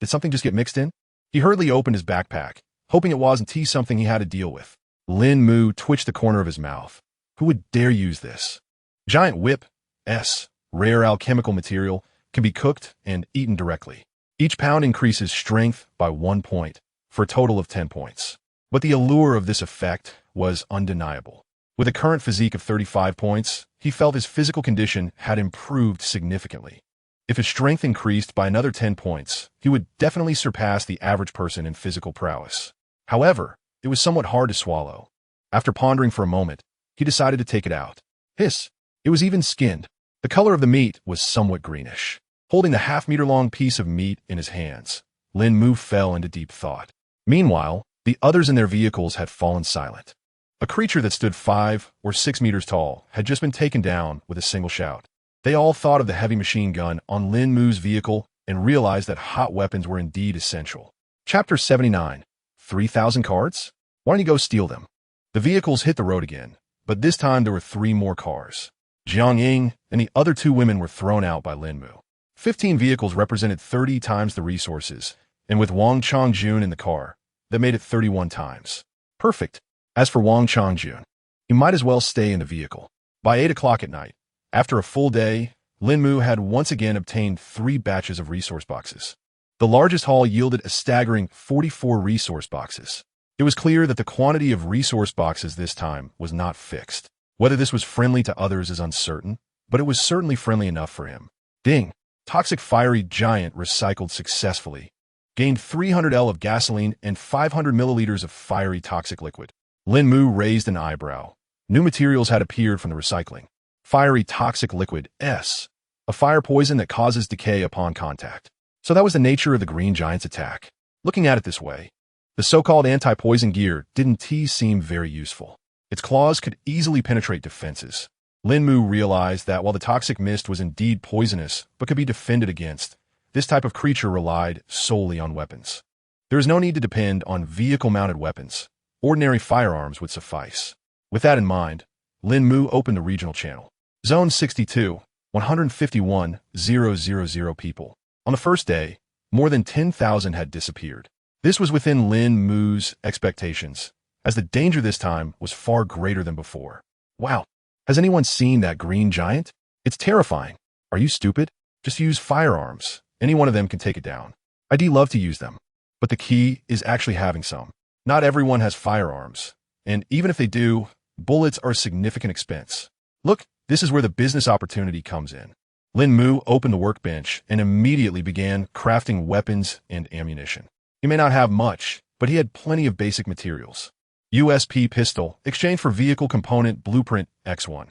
Did something just get mixed in? He hurriedly opened his backpack, hoping it wasn't something he had to deal with. Lín Mù twitched the corner of his mouth. Who would dare use this? Giant whip, S, rare alchemical material, can be cooked and eaten directly. Each pound increases strength by 1 point, for a total of 10 points. But the allure of this effect was undeniable. With a current physique of 35 points, he felt his physical condition had improved significantly. If his strength increased by another 10 points, he would definitely surpass the average person in physical prowess. However, it was somewhat hard to swallow. After pondering for a moment, he decided to take it out. Hiss! It was even skinned. The color of the meat was somewhat greenish. Holding the half-meter-long piece of meat in his hands, Lín Mù fell into deep thought. Meanwhile, the others in their vehicles had fallen silent. A creature that stood 5 or 6 meters tall had just been taken down with a single shout. They all thought of the heavy machine gun on Lín Mù's vehicle and realized that hot weapons were indeed essential. Chapter 79. 3,000 cards? Why don't you go steal them? The vehicles hit the road again, but this time there were 3 more cars. Jiang Ying and the other 2 women were thrown out by Lín Mù. 15 vehicles represented 30 times the resources, and with Wang Chongjun in the car, that made it 31 times. Perfect. As for Wang Chongjun, he might as well stay in the vehicle. By 8 o'clock at night, after a full day, Lín Mù had once again obtained 3 batches of resource boxes. The largest haul yielded a staggering 44 resource boxes. It was clear that the quantity of resource boxes this time was not fixed. Whether this was friendly to others is uncertain, but it was certainly friendly enough for him. Ding! Toxic fiery giant recycled successfully. Gained 300 L of gasoline and 500 milliliters of fiery toxic liquid. Lín Mù raised an eyebrow. New materials had appeared from the recycling. Fiery toxic liquid, S. A fire poison that causes decay upon contact. So that was the nature of the green giant's attack. Looking at it this way, the so-called anti-poison gear didn't seem very useful. Its claws could easily penetrate defenses. Lín Mù realized that while the toxic mist was indeed poisonous but could be defended against, this type of creature relied solely on weapons. There is no need to depend on vehicle-mounted weapons. Ordinary firearms would suffice. With that in mind, Lín Mù opened the regional channel. Zone 62, 151,000 people. On the first day, more than 10,000 had disappeared. This was within Lín Mù's expectations, as the danger this time was far greater than before. Wow, has anyone seen that green giant? It's terrifying. Are you stupid? Just use firearms. Any one of them can take it down. I'd love to use them. But the key is actually having some. Not everyone has firearms, and even if they do, bullets are a significant expense. Look, this is where the business opportunity comes in. Lín Mù opened the workbench and immediately began crafting weapons and ammunition. He may not have much, but he had plenty of basic materials. USP pistol, exchange for vehicle component blueprint X1.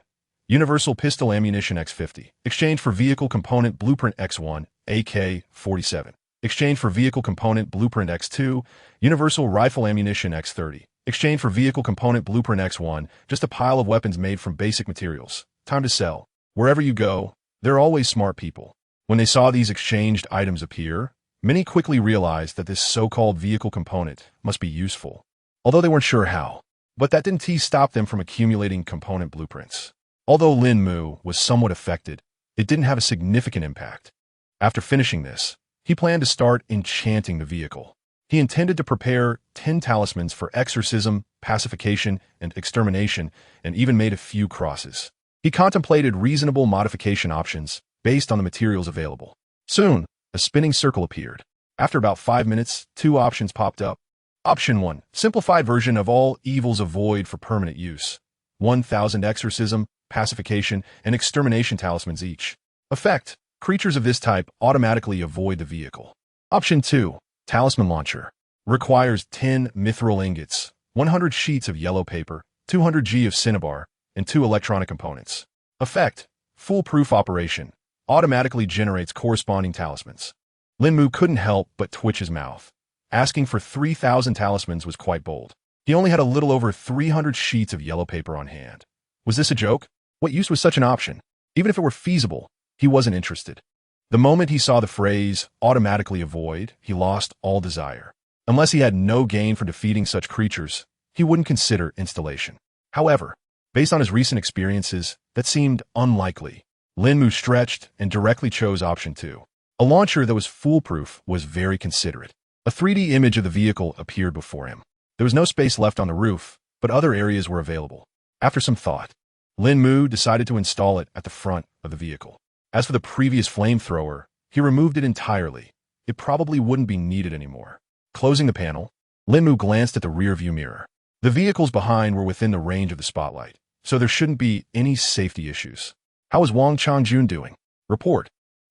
Universal pistol ammunition X50, exchange for vehicle component blueprint X1, AK-47. Exchange for vehicle component blueprint X2, universal rifle ammunition X30. Exchange for vehicle component blueprint X1, just a pile of weapons made from basic materials. Time to sell. Wherever you go, there are always smart people. When they saw these exchanged items appear, many quickly realized that this so-called vehicle component must be useful, although they weren't sure how. But that didn't stop them from accumulating component blueprints. Although Lín Mù was somewhat affected, it didn't have a significant impact. After finishing this, he planned to start enchanting the vehicle. He intended to prepare 10 talismans for exorcism, pacification, and extermination, and even made a few crosses. He contemplated reasonable modification options based on the materials available. Soon, a spinning circle appeared. After about 5 minutes, 2 options popped up. Option 1, simplified version of all evils avoid for permanent use. 1,000 exorcism, pacification, and extermination talismans each. Effect, creatures of this type automatically avoid the vehicle. Option 2, talisman launcher. Requires 10 mithril ingots, 100 sheets of yellow paper, 200 G of cinnabar, and 2 electronic components. Effect: foolproof operation. Automatically generates corresponding talismans. Lín Mù couldn't help but twitch his mouth. Asking for 3,000 talismans was quite bold. He only had a little over 300 sheets of yellow paper on hand. Was this a joke? What use was such an option? Even if it were feasible, he wasn't interested. The moment he saw the phrase, automatically avoid, he lost all desire. Unless he had no gain for defeating such creatures, he wouldn't consider installation. However, based on his recent experiences, that seemed unlikely. Lín Mù stretched and directly chose option 2. A launcher that was foolproof was very considerate. A 3D image of the vehicle appeared before him. There was no space left on the roof, but other areas were available. After some thought, Lín Mù decided to install it at the front of the vehicle. As for the previous flamethrower, he removed it entirely. It probably wouldn't be needed anymore. Closing the panel, Lín Mù glanced at the rear-view mirror. The vehicles behind were within the range of the spotlight, so there shouldn't be any safety issues. How is Wang Changjun doing? Report.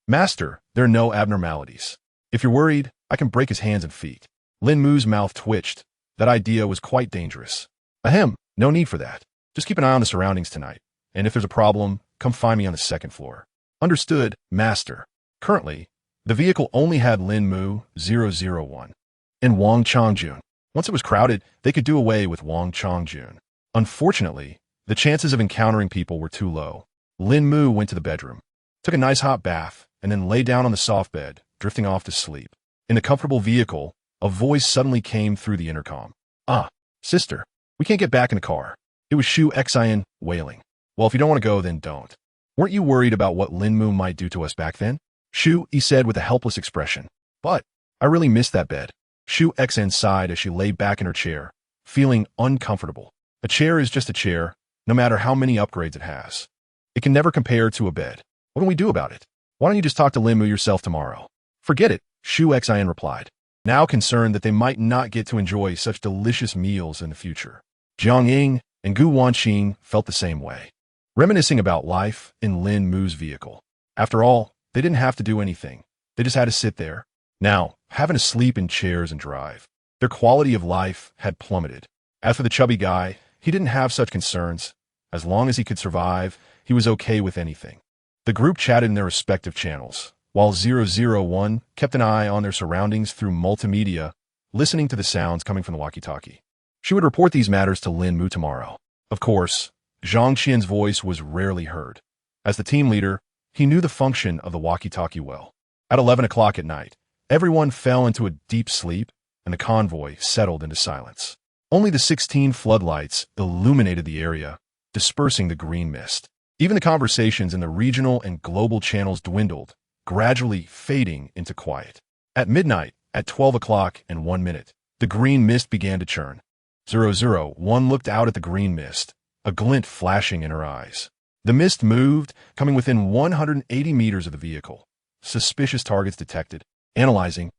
Master, there are no abnormalities. If you're worried, I can break his hands and feet. Lín Mu's mouth twitched. That idea was quite dangerous. Ahem, no need for that. Just keep an eye on the surroundings tonight, and if there's a problem, come find me on the 2nd floor. Understood, Master. Currently, the vehicle only had Lín Mù 001 and Wang Changjun. Once it was crowded, they could do away with Wang Changjun. Unfortunately, the chances of encountering people were too low. Lín Mù went to the bedroom, took a nice hot bath, and then lay down on the soft bed, drifting off to sleep. In the comfortable vehicle, a voice suddenly came through the intercom. Ah, sister, we can't get back in the car. It was Shu Xian wailing. Well, if you don't want to go, then don't. Weren't you worried about what Lín Mù might do to us back then? Shu, he said with a helpless expression. But I really missed that bed. Shu Xian sighed as she lay back in her chair, feeling uncomfortable. A chair is just a chair, no matter how many upgrades it has. It can never compare to a bed. What can we do about it? Why don't you just talk to Lín Mù yourself tomorrow? Forget it, Shu Xian replied, now concerned that they might not get to enjoy such delicious meals in the future. Jiang Ying and Gu Wanqing felt the same way, reminiscing about life in Lín Mu's vehicle. After all, they didn't have to do anything. They just had to sit there. Now, having to sleep in chairs and drive. Their quality of life had plummeted. As for the chubby guy, he didn't have such concerns. As long as he could survive, he was okay with anything. The group chatted in their respective channels, while 001 kept an eye on their surroundings through multimedia, listening to the sounds coming from the walkie-talkie. She would report these matters to Lín Mù tomorrow. Of course, Zhang Qian's voice was rarely heard. As the team leader, he knew the function of the walkie-talkie well. At 11 o'clock at night, everyone fell into a deep sleep, and the convoy settled into silence. Only the 16 floodlights illuminated the area, dispersing the green mist. Even the conversations in the regional and global channels dwindled, gradually fading into quiet. At midnight, at 12 o'clock and 1 minute, the green mist began to churn. 001 looked out at the green mist, a glint flashing in her eyes. The mist moved, coming within 180 meters of the vehicle. Suspicious targets detected. Analyzing.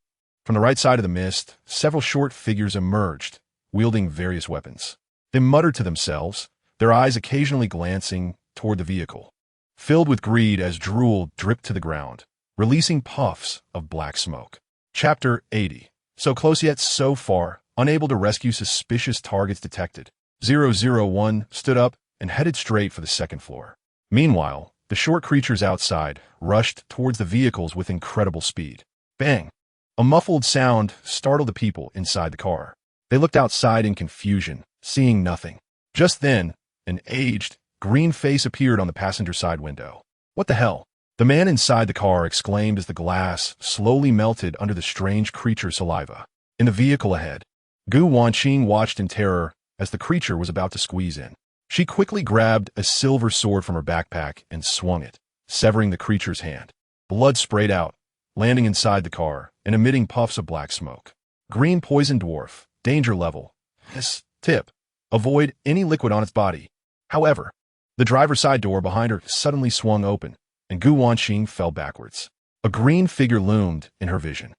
From the right side of the mist, several short figures emerged, wielding various weapons. They muttered to themselves, their eyes occasionally glancing toward the vehicle, filled with greed as drool dripped to the ground, releasing puffs of black smoke. Chapter 80. So close yet so far, unable to rescue suspicious targets detected. 001 stood up and headed straight for the 2nd floor. Meanwhile, the short creatures outside rushed towards the vehicles with incredible speed. Bang! A muffled sound startled the people inside the car. They looked outside in confusion, seeing nothing. Just then, an aged, green face appeared on the passenger side window. What the hell? The man inside the car exclaimed as the glass slowly melted under the strange creature's saliva. In the vehicle ahead, Gu Wanqing watched in terror as the creature was about to squeeze in. She quickly grabbed a silver sword from her backpack and swung it, severing the creature's hand. Blood sprayed out, landing inside the car and emitting puffs of black smoke. Green poison dwarf, danger level. Tip. Avoid any liquid on its body. However, the driver's side door behind her suddenly swung open, and Gu Wanqing fell backwards. A green figure loomed in her vision.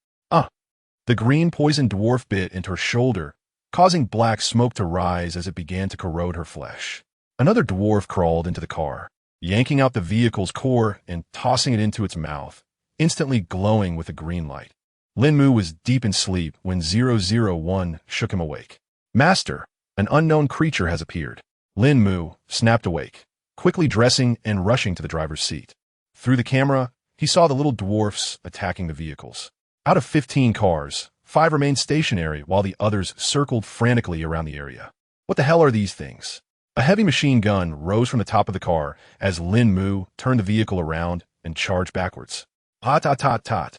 The green poison dwarf bit into her shoulder, causing black smoke to rise as it began to corrode her flesh. Another dwarf crawled into the car, yanking out the vehicle's core and tossing it into its mouth, instantly glowing with a green light. Lín Mù was deep in sleep when 001 shook him awake. Master, An unknown creature has appeared. Lín Mù snapped awake, quickly dressing and rushing to the driver's seat. Through the camera, he saw the little dwarfs attacking the vehicles. Out of 15 cars, 5 remained stationary while the others circled frantically around the area. What the hell are these things? A heavy machine gun rose from the top of the car as Lín Mù turned the vehicle around and charged backwards. Tot.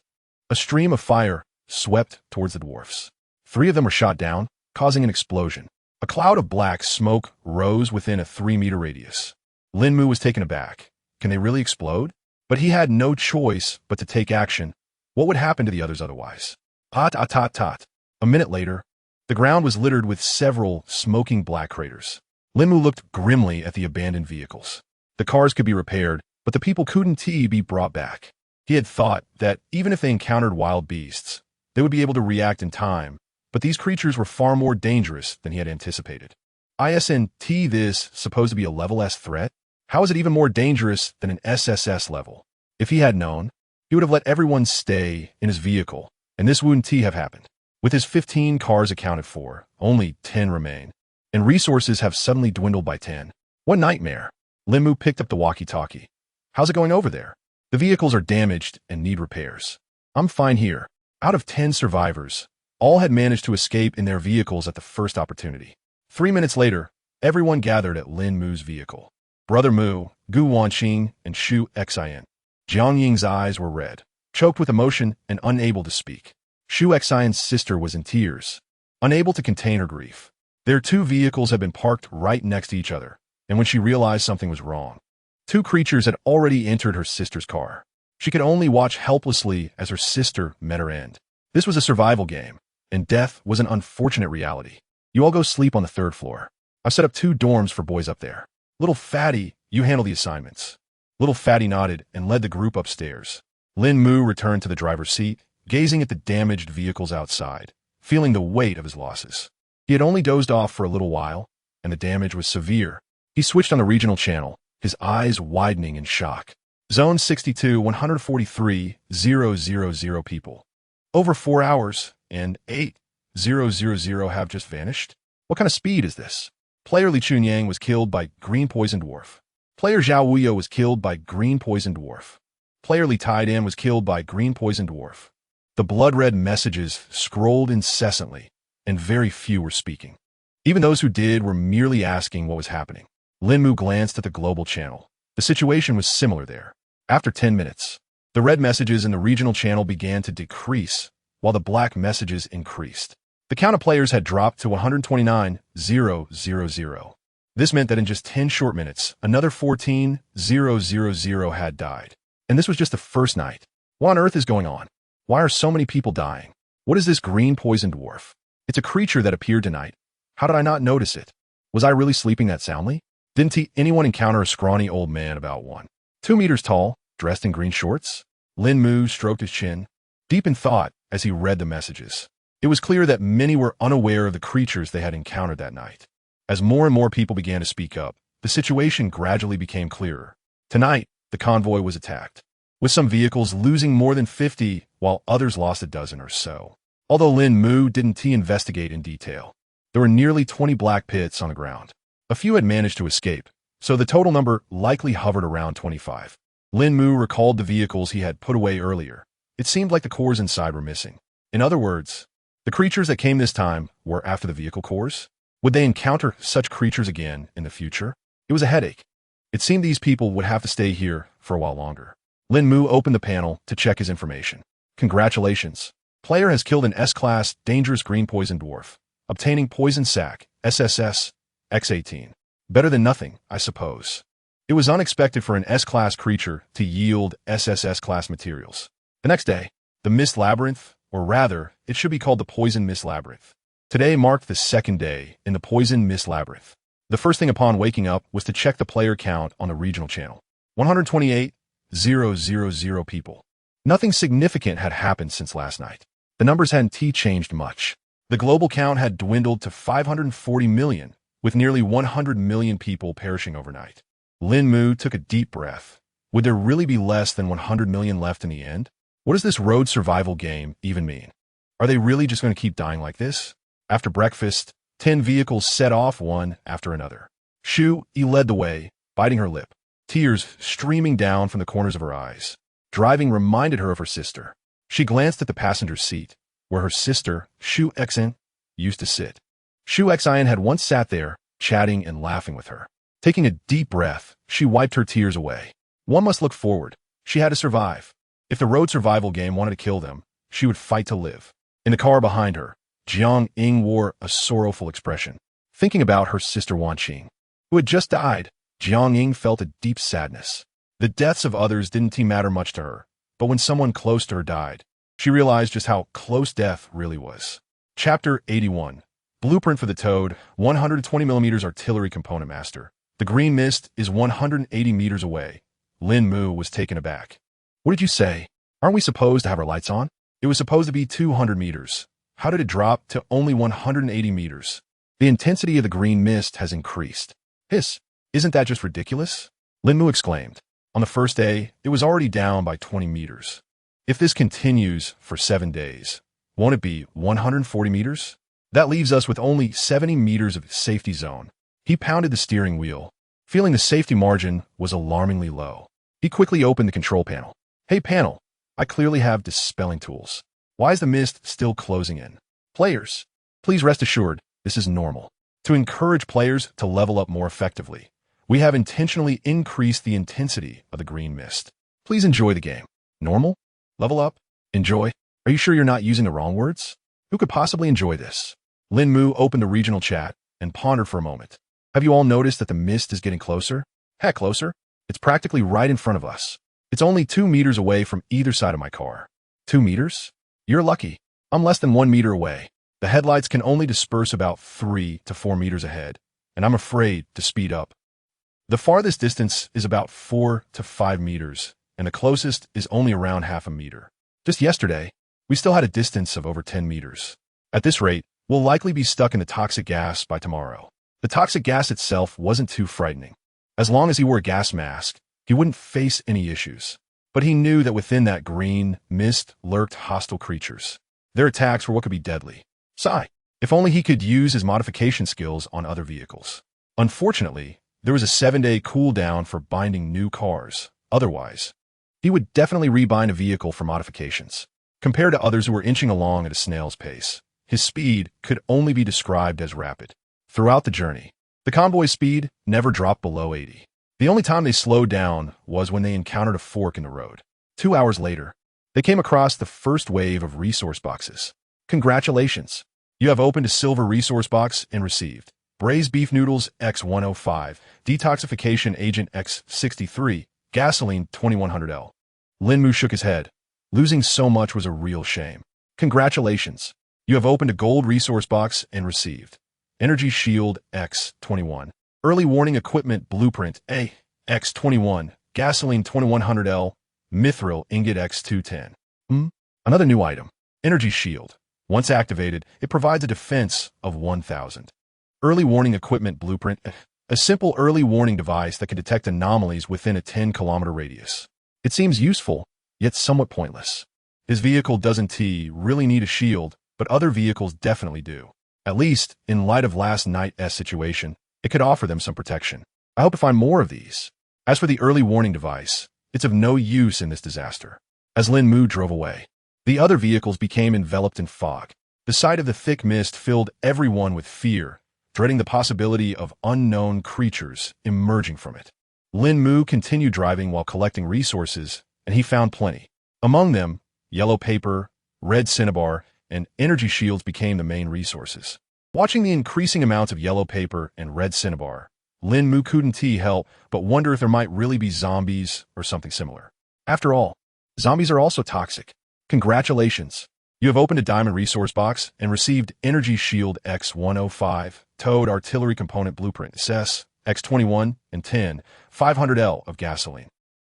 A stream of fire swept towards the dwarfs. 3 of them were shot down, causing an explosion. A cloud of black smoke rose within a 3-meter radius. Lín Mù was taken aback. Can they really explode? But he had no choice but to take action. What would happen to the others otherwise? Tot. A minute later, the ground was littered with several smoking black craters. Lín Mù looked grimly at the abandoned vehicles. The cars could be repaired, but the people couldn't be brought back. He had thought that even if they encountered wild beasts, they would be able to react in time, but these creatures were far more dangerous than he had anticipated. Isn't this supposed to be a level S threat? How is it even more dangerous than an SSS level? If he had known, he would have let everyone stay in his vehicle, and this wouldn't have happened. With his 15 cars accounted for, only 10 remain, and resources have suddenly dwindled by 10. What nightmare! Lín Mù picked up the walkie-talkie. How's it going over there? The vehicles are damaged and need repairs. I'm fine here. Out of 10 survivors, all had managed to escape in their vehicles at the first opportunity. 3 minutes later, everyone gathered at Lín Mu's vehicle. Brother Mu, Gu Wanqing, and Shu Xin. Jiang Ying's eyes were red, choked with emotion and unable to speak. Shu Xin's sister was in tears, unable to contain her grief. Their 2 vehicles had been parked right next to each other, and when she realized something was wrong, 2 creatures had already entered her sister's car. She could only watch helplessly as her sister met her end. This was a survival game, and death was an unfortunate reality. You all go sleep on the 3rd floor. I've set up 2 dorms for boys up there. Little Fatty, you handle the assignments. Little Fatty nodded and led the group upstairs. Lín Mù returned to the driver's seat, gazing at the damaged vehicles outside, feeling the weight of his losses. He had only dozed off for a little while, and the damage was severe. He switched on the regional channel, his eyes widening in shock. Zone 62, 143,000 people. Over 4 hours, and 8,000 have just vanished? What kind of speed is this? Player Li Chunyang was killed by green poison dwarf. Player Zhao Wuyo was killed by green poison dwarf. Player Li Taidan was killed by green poison dwarf. The blood-red messages scrolled incessantly, and very few were speaking. Even those who did were merely asking what was happening. Lín Mù glanced at the global channel. The situation was similar there. After 10 minutes, the red messages in the regional channel began to decrease, while the black messages increased. The count of players had dropped to 129,000. This meant that in just 10 short minutes, another 14,000 had died. And this was just the first night. What on earth is going on? Why are so many people dying? What is this green poison dwarf? It's a creature that appeared tonight. How did I not notice it? Was I really sleeping that soundly? Didn't anyone encounter a scrawny old man about 2 meters tall, dressed in green shorts? Lín Mù stroked his chin, deep in thought as he read the messages. It was clear that many were unaware of the creatures they had encountered that night. As more and more people began to speak up, the situation gradually became clearer. Tonight, the convoy was attacked, with some vehicles losing more than 50, while others lost a dozen or so. Although Lín Mù didn't investigate in detail, there were nearly 20 black pits on the ground. A few had managed to escape, so the total number likely hovered around 25. Lín Mù recalled the vehicles he had put away earlier. It seemed like the cores inside were missing. In other words, the creatures that came this time were after the vehicle cores. Would they encounter such creatures again in the future? It was a headache. It seemed these people would have to stay here for a while longer. Lín Mù opened the panel to check his information. Congratulations. Player has killed an S-class dangerous green poison dwarf, obtaining poison sac, SSS-X18. Better than nothing, I suppose. It was unexpected for an S-class creature to yield SSS-class materials. The next day, the Mist Labyrinth, or rather, it should be called the Poison Mist Labyrinth. Today marked the 2nd day in the Poison Mist Labyrinth. The first thing upon waking up was to check the player count on the regional channel. 128,000 people. Nothing significant had happened since last night. The numbers hadn't changed much. The global count had dwindled to 540 million, with nearly 100 million people perishing overnight. Lín Mù took a deep breath. Would there really be less than 100 million left in the end? What does this road survival game even mean? Are they really just going to keep dying like this? After breakfast, 10 vehicles set off one after another. Shu Yi led the way, biting her lip, tears streaming down from the corners of her eyes. Driving reminded her of her sister. She glanced at the passenger seat, where her sister, Shu Xin, used to sit. Shu Xin had once sat there, chatting and laughing with her. Taking a deep breath, she wiped her tears away. One must look forward. She had to survive. If the road survival game wanted to kill them, she would fight to live. In the car behind her, Jiang Ying wore a sorrowful expression. Thinking about her sister Wan Qing, who had just died, Jiang Ying felt a deep sadness. The deaths of others didn't matter much to her, but when someone close to her died, she realized just how close death really was. Chapter 81. Blueprint for the Toad, 120mm Artillery Component Master. The green mist is 180 meters away. Lín Mù was taken aback. What did you say? Aren't we supposed to have our lights on? It was supposed to be 200 meters. How did it drop to only 180 meters? The intensity of the green mist has increased. Hiss, isn't that just ridiculous? Lín Mù exclaimed. On the first day, it was already down by 20 meters. If this continues for 7 days, won't it be 140 meters? That leaves us with only 70 meters of safety zone. He pounded the steering wheel, feeling the safety margin was alarmingly low. He quickly opened the control panel. Hey panel, I clearly have dispelling tools. Why is the mist still closing in? Players, please rest assured, this is normal. To encourage players to level up more effectively, we have intentionally increased the intensity of the green mist. Please enjoy the game. Normal? Level up? Enjoy? Are you sure you're not using the wrong words? Who could possibly enjoy this? Lín Mù opened the regional chat and pondered for a moment. Have you all noticed that the mist is getting closer? Heck, closer? It's practically right in front of us. It's only 2 meters away from either side of my car. 2 meters? You're lucky. I'm less than 1 meter away. The headlights can only disperse about 3 to 4 meters ahead, and I'm afraid to speed up. The farthest distance is about 4 to 5 meters, and the closest is only around half a meter. Just yesterday, we still had a distance of over 10 meters. At this rate, we'll likely be stuck in the toxic gas by tomorrow. The toxic gas itself wasn't too frightening. As long as he wore a gas mask, he wouldn't face any issues. But he knew that within that green mist lurked hostile creatures. Their attacks were what could be deadly. Sigh, if only he could use his modification skills on other vehicles. Unfortunately, there was a 7-day cooldown for binding new cars. Otherwise, he would definitely rebind a vehicle for modifications. Compared to others who were inching along at a snail's pace, his speed could only be described as rapid. Throughout the journey, the convoy's speed never dropped below 80. The only time they slowed down was when they encountered a fork in the road. 2 hours later, they came across the first wave of resource boxes. Congratulations! You have opened a silver resource box and received braised beef noodles X105, detoxification agent X63, gasoline 2100L. Lín Mù shook his head. Losing so much was a real shame. Congratulations! You have opened a gold resource box and received energy shield X21, early warning equipment blueprint A, X21, gasoline 2100L, mithril ingot X210. Another new item, energy shield. Once activated, it provides a defense of 1000. Early warning equipment blueprint, a simple early warning device that can detect anomalies within a 10-kilometer radius. It seems useful, yet somewhat pointless. His vehicle doesn't really need a shield, but other vehicles definitely do. At least, in light of last night's situation, it could offer them some protection. I hope to find more of these. As for the early warning device, it's of no use in this disaster. As Lín Mù drove away, the other vehicles became enveloped in fog. The sight of the thick mist filled everyone with fear, dreading the possibility of unknown creatures emerging from it. Lín Mù continued driving while collecting resources, and he found plenty. Among them, yellow paper, red cinnabar, and energy shields became the main resources. Watching the increasing amounts of yellow paper and red cinnabar, Lín Mù couldn't help but wonder if there might really be zombies or something similar. After all, zombies are also toxic. Congratulations! You have opened a diamond resource box and received energy shield X105, towed artillery component blueprint SS, X21, and 10, 500L of gasoline.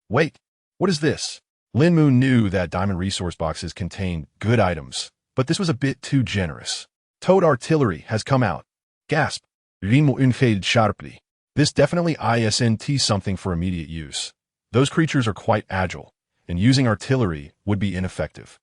Wait, what is this? Lín Mù knew that diamond resource boxes contained good items, but this was a bit too generous. Towed artillery has come out. Gasp. Lín Mù unfaded sharply. This definitely isn't something for immediate use. Those creatures are quite agile, and using artillery would be ineffective.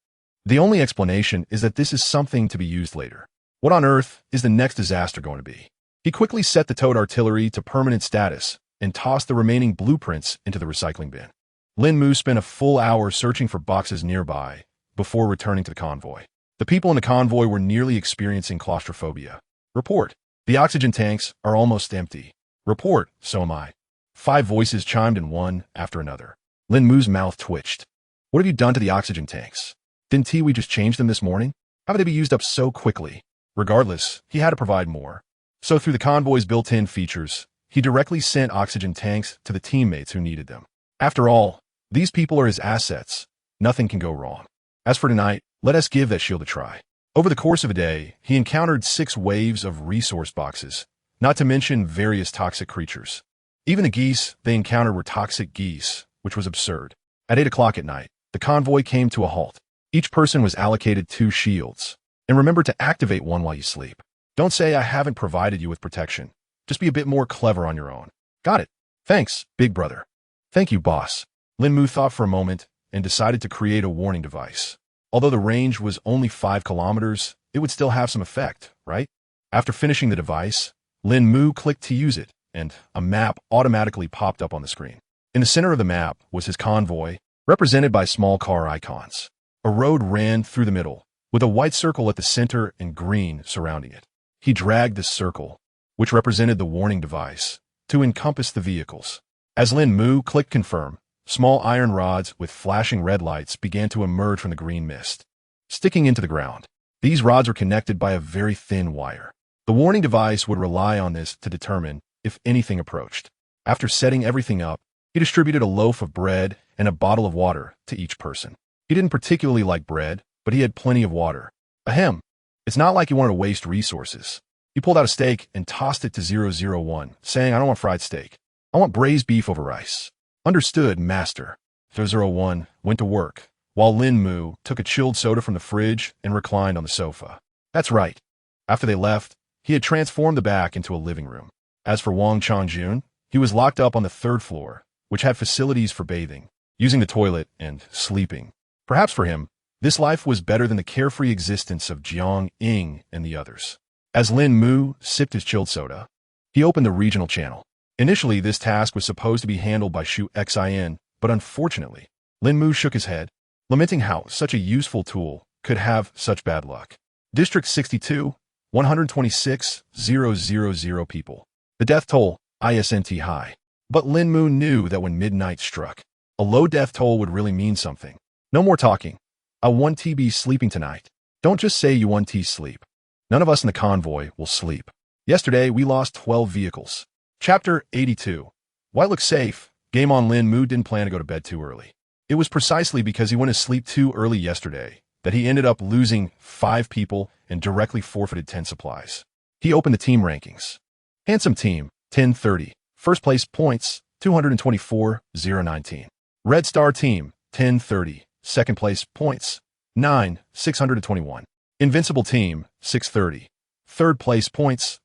The only explanation is that this is something to be used later. What on earth is the next disaster going to be? He quickly set the towed artillery to permanent status and tossed the remaining blueprints into the recycling bin. Lín Mù spent a full hour searching for boxes nearby before returning to the convoy. The people in the convoy were nearly experiencing claustrophobia. Report. The oxygen tanks are almost empty. Report. So am I. 5 voices chimed in one after another. Lín Mù's mouth twitched. What have you done to the oxygen tanks? Didn't we just change them this morning? How would they be used up so quickly? Regardless, he had to provide more. So through the convoy's built-in features, he directly sent oxygen tanks to the teammates who needed them. After all, these people are his assets. Nothing can go wrong. As for tonight, let us give that shield a try. Over the course of a day, he encountered 6 waves of resource boxes, not to mention various toxic creatures. Even the geese they encountered were toxic geese, which was absurd. At 8 o'clock at night, the convoy came to a halt. Each person was allocated 2 shields. And remember to activate one while you sleep. Don't say I haven't provided you with protection. Just be a bit more clever on your own. Got it. Thanks, big brother. Thank you, boss. Lín Mù thought for a moment and decided to create a warning device. Although the range was only 5 kilometers, it would still have some effect, right? After finishing the device, Lín Mù clicked to use it, and a map automatically popped up on the screen. In the center of the map was his convoy, represented by small car icons. A road ran through the middle, with a white circle at the center and green surrounding it. He dragged this circle, which represented the warning device, to encompass the vehicles. As Lín Mù clicked confirm, small iron rods with flashing red lights began to emerge from the green mist, sticking into the ground. These rods were connected by a very thin wire. The warning device would rely on this to determine if anything approached. After setting everything up, he distributed a loaf of bread and a bottle of water to each person. He didn't particularly like bread, but he had plenty of water. Ahem. It's not like he wanted to waste resources. He pulled out a steak and tossed it to 001, saying, I don't want fried steak. I want braised beef over rice. Understood, master. 001 went to work, while Lín Mù took a chilled soda from the fridge and reclined on the sofa. That's right. After they left, he had transformed the back into a living room. As for Wang Changjun, he was locked up on the 3rd floor, which had facilities for bathing, using the toilet, and sleeping. Perhaps for him, this life was better than the carefree existence of Jiang Ying and the others. As Lín Mù sipped his chilled soda, he opened the regional channel. Initially, this task was supposed to be handled by Shu Xin, but unfortunately, Lín Mù shook his head, lamenting how such a useful tool could have such bad luck. District 62, 126,000 people. The death toll, isn't high. But Lín Mù knew that when midnight struck, a low death toll would really mean something. No more talking. I want to be sleeping tonight. Don't just say you want to sleep. None of us in the convoy will sleep. Yesterday, we lost 12 vehicles. Chapter 82. Why look safe? Game on. Lín Mù didn't plan to go to bed too early. It was precisely because he went to sleep too early yesterday that he ended up losing 5 people and directly forfeited 10 supplies. He opened the team rankings. Handsome team, 1030. First place points, 224,019. Red Star team, 1030. Second place points, 621. Invincible team, 630. Third place points,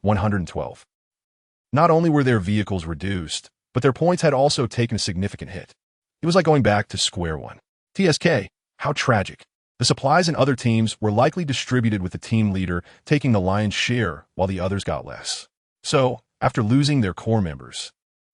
112. Not only were their vehicles reduced, but their points had also taken a significant hit. It was like going back to square one. TSK, how tragic. The supplies in other teams were likely distributed with the team leader taking the lion's share while the others got less. So, after losing their core members,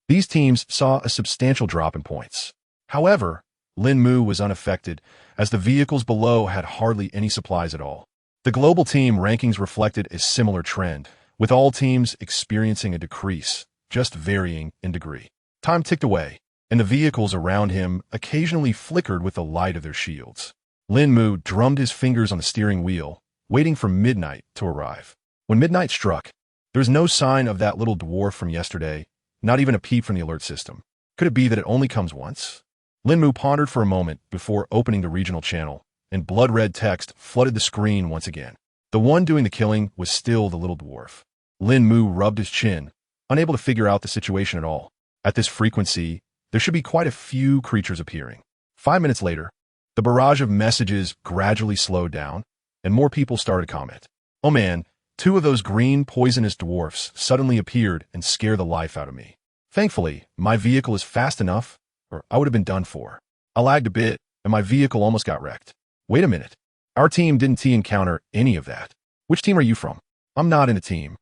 these teams saw a substantial drop in points. However, Lín Mù was unaffected, as the vehicles below had hardly any supplies at all. The global team rankings reflected a similar trend, with all teams experiencing a decrease, just varying in degree. Time ticked away, and the vehicles around him occasionally flickered with the light of their shields. Lín Mù drummed his fingers on the steering wheel, waiting for midnight to arrive. When midnight struck, there was no sign of that little dwarf from yesterday, not even a peep from the alert system. Could it be that it only comes once? Lín Mù pondered for a moment before opening the regional channel, and blood-red text flooded the screen once again. The one doing the killing was still the little dwarf. Lín Mù rubbed his chin, unable to figure out the situation at all. At this frequency, there should be quite a few creatures appearing. 5 minutes later, the barrage of messages gradually slowed down, and more people started to comment. Oh man, 2 of those green poisonous dwarfs suddenly appeared and scared the life out of me. Thankfully, my vehicle is fast enough, or I would have been done for. I lagged a bit, and my vehicle almost got wrecked. Wait a minute. Our team didn't encounter any of that. Which team are you from? I'm not in a team.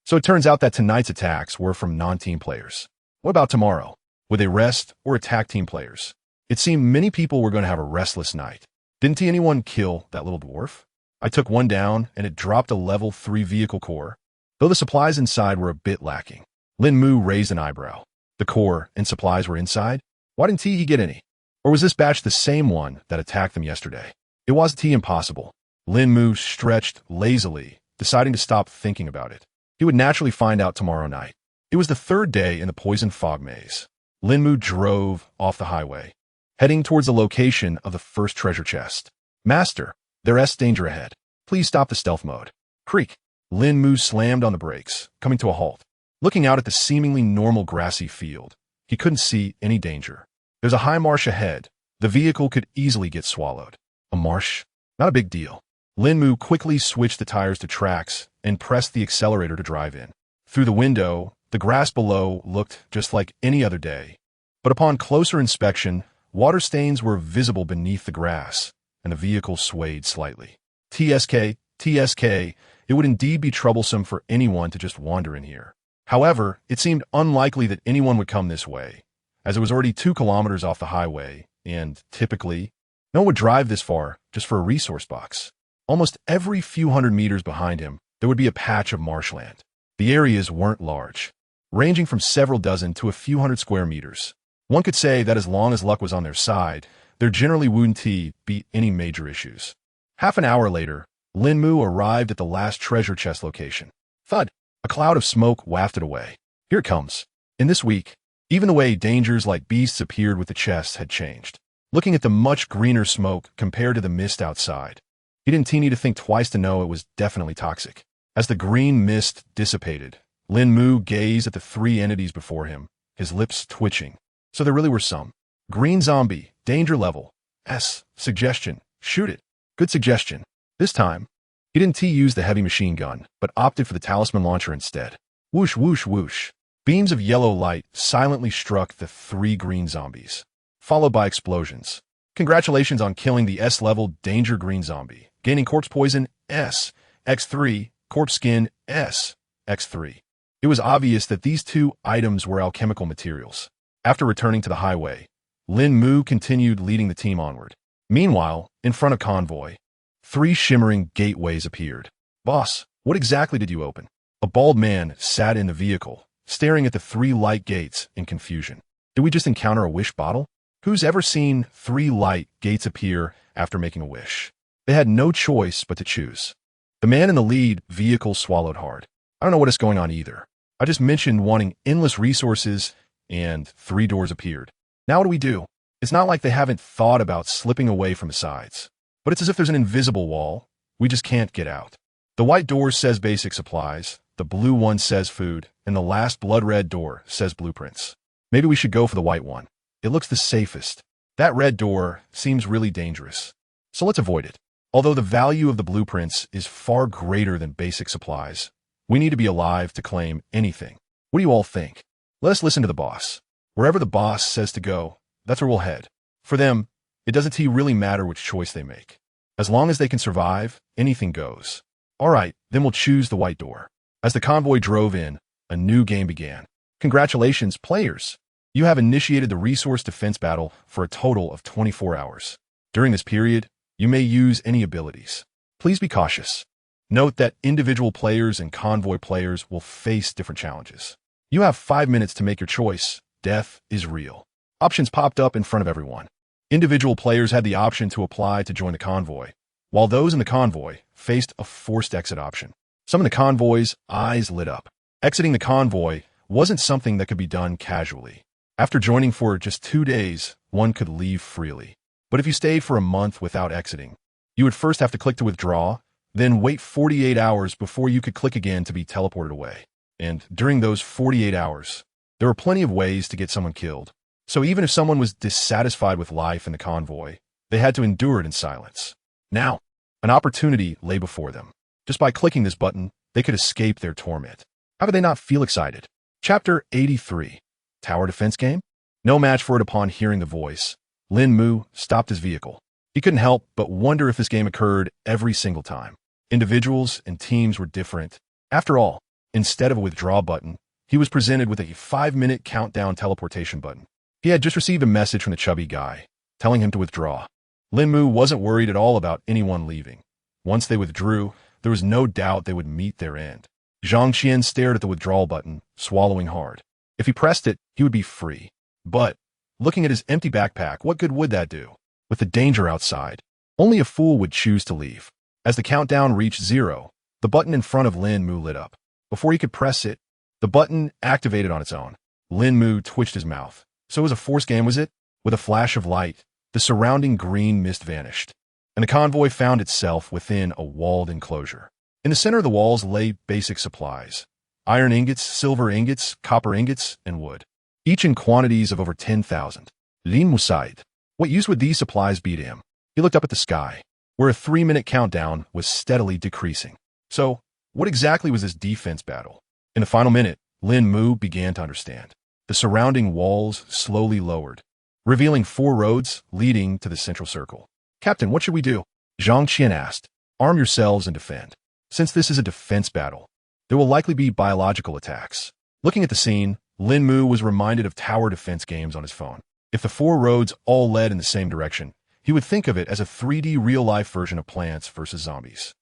So it turns out that tonight's attacks were from non-team players. What about tomorrow? Would they rest or attack team players? It seemed many people were going to have a restless night. Didn't see anyone kill that little dwarf? I took one down, and it dropped a level 3 vehicle core, though the supplies inside were a bit lacking. Lín Mù raised an eyebrow. The core and supplies were inside? Why didn't he get any? Or was this batch the same one that attacked them yesterday? It wasn't impossible. Lín Mù stretched lazily, deciding to stop thinking about it. He would naturally find out tomorrow night. It was the third day in the poison fog maze. Lín Mù drove off the highway, heading towards the location of the first treasure chest. Master, there's danger ahead. Please stop the stealth mode. Creak. Lín Mù slammed on the brakes, coming to a halt. Looking out at the seemingly normal grassy field, he couldn't see any danger. There's a high marsh ahead. The vehicle could easily get swallowed. A marsh? Not a big deal. Lín Mù quickly switched the tires to tracks and pressed the accelerator to drive in. Through the window, the grass below looked just like any other day. But upon closer inspection, water stains were visible beneath the grass, and the vehicle swayed slightly. TSK, it would indeed be troublesome for anyone to just wander in here. However, it seemed unlikely that anyone would come this way, as it was already 2 kilometers off the highway, and typically, no one would drive this far just for a resource box. Almost every few hundred meters behind him, there would be a patch of marshland. The areas weren't large, ranging from several dozen to a few hundred square meters. One could say that as long as luck was on their side, there generally wouldn't be any major issues. Half an hour later, Lín Mù arrived at the last treasure chest location. Thud! A cloud of smoke wafted away. Here it comes. In this week, even the way dangers like beasts appeared with the chests had changed. Looking at the much greener smoke compared to the mist outside, he didn't need to think twice to know it was definitely toxic. As the green mist dissipated, Lín Mù gazed at the 3 entities before him, his lips twitching. So there really were some. Green zombie, danger level, S, suggestion, shoot it. Good suggestion. This time, he didn't use the heavy machine gun, but opted for the talisman launcher instead. Whoosh, whoosh, whoosh. Beams of yellow light silently struck the 3 green zombies, followed by explosions. Congratulations on killing the S-level danger green zombie, gaining corpse poison S, X3, corpse skin S, X3. It was obvious that these 2 items were alchemical materials. After returning to the highway, Lín Mù continued leading the team onward. Meanwhile, in front of convoy, 3 shimmering gateways appeared. Boss, what exactly did you open? A bald man sat in the vehicle, staring at the 3 light gates in confusion. Did we just encounter a wish bottle? Who's ever seen 3 light gates appear after making a wish? They had no choice but to choose. The man in the lead vehicle swallowed hard. I don't know what is going on either. I just mentioned wanting endless resources, and 3 doors appeared. Now what do we do? It's not like they haven't thought about slipping away from the sides, but it's as if there's an invisible wall. We just can't get out. The white door says basic supplies, the blue one says food, and the last blood red door says blueprints. Maybe we should go for the white one. It looks the safest. That red door seems really dangerous, so let's avoid it. Although the value of the blueprints is far greater than basic supplies, we need to be alive to claim anything. What do you all think? Let us listen to the boss. Wherever the boss says to go, that's where we'll head. For them, it doesn't really matter which choice they make. As long as they can survive, anything goes. All right, then we'll choose the white door. As the convoy drove in, a new game began. Congratulations, players! You have initiated the resource defense battle for a total of 24 hours. During this period, you may use any abilities. Please be cautious. Note that individual players and convoy players will face different challenges. You have 5 minutes to make your choice. Death is real. Options popped up in front of everyone. Individual players had the option to apply to join the convoy, while those in the convoy faced a forced exit option. Some of the convoy's eyes lit up. Exiting the convoy wasn't something that could be done casually. After joining for just 2 days, one could leave freely. But if you stayed for a month without exiting, you would first have to click to withdraw, then wait 48 hours before you could click again to be teleported away. And during those 48 hours, there were plenty of ways to get someone killed. So even if someone was dissatisfied with life in the convoy, they had to endure it in silence. Now, an opportunity lay before them. Just by clicking this button, they could escape their torment. How could they not feel excited? Chapter 83. Tower Defense Game? No match for it. Upon hearing the voice, Lín Mù stopped his vehicle. He couldn't help but wonder if this game occurred every single time. Individuals and teams were different. After all, instead of a withdraw button, he was presented with a 5-minute countdown teleportation button. He had just received a message from the chubby guy, telling him to withdraw. Lín Mù wasn't worried at all about anyone leaving. Once they withdrew, there was no doubt they would meet their end. Zhang Qian stared at the withdrawal button, swallowing hard. If he pressed it, he would be free. But, looking at his empty backpack, what good would that do? With the danger outside, only a fool would choose to leave. As the countdown reached 0, the button in front of Lín Mù lit up. Before he could press it, the button activated on its own. Lín Mù twitched his mouth. So it was a force game, was it? With a flash of light, the surrounding green mist vanished, and the convoy found itself within a walled enclosure. In the center of the walls lay basic supplies: iron ingots, silver ingots, copper ingots, and wood, each in quantities of over 10,000. Lín Mù sighed. What use would these supplies be to him? He looked up at the sky, where a 3-minute countdown was steadily decreasing. So, what exactly was this defense battle? In the final minute, Lín Mù began to understand. The surrounding walls slowly lowered, revealing 4 roads leading to the central circle. "Captain, what should we do?" Zhang Qian asked. "Arm yourselves and defend. Since this is a defense battle, there will likely be biological attacks." Looking at the scene, Lín Mù was reminded of tower defense games on his phone. If the 4 roads all led in the same direction, he would think of it as a 3D real-life version of Plants vs. Zombies.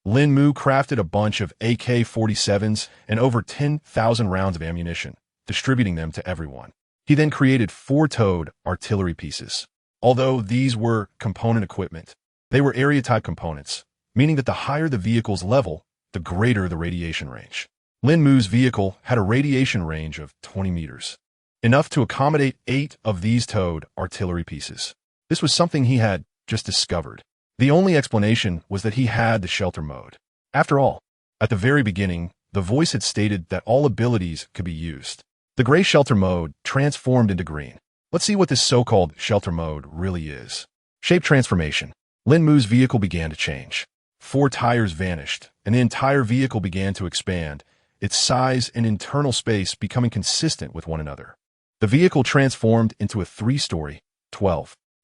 Lín Mù crafted a bunch of AK-47s and over 10,000 rounds of ammunition, distributing them to everyone. He then created 4-toed artillery pieces. Although these were component equipment, they were area-type components, meaning that the higher the vehicle's level, the greater the radiation range. Lín Mu's vehicle had a radiation range of 20 meters, enough to accommodate 8 of these towed artillery pieces. This was something he had just discovered. The only explanation was that he had the shelter mode. After all, at the very beginning, the voice had stated that all abilities could be used. The gray shelter mode transformed into green. Let's see what this so-called shelter mode really is. Shape transformation. Lín Mu's vehicle began to change. 4 tires vanished, and the entire vehicle began to expand, its size and internal space becoming consistent with one another. The vehicle transformed into a 3-story,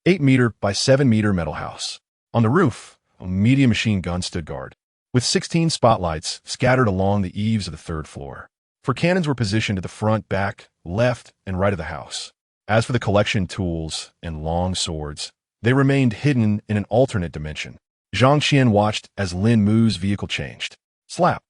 8-meter by 7-meter metal house. On the roof, a medium machine gun stood guard, with 16 spotlights scattered along the eaves of the 3rd floor. 4 cannons were positioned at the front, back, left, and right of the house. As for the collection tools and long swords, they remained hidden in an alternate dimension. Zhang Qian watched as Lín Mu's vehicle changed. Slap.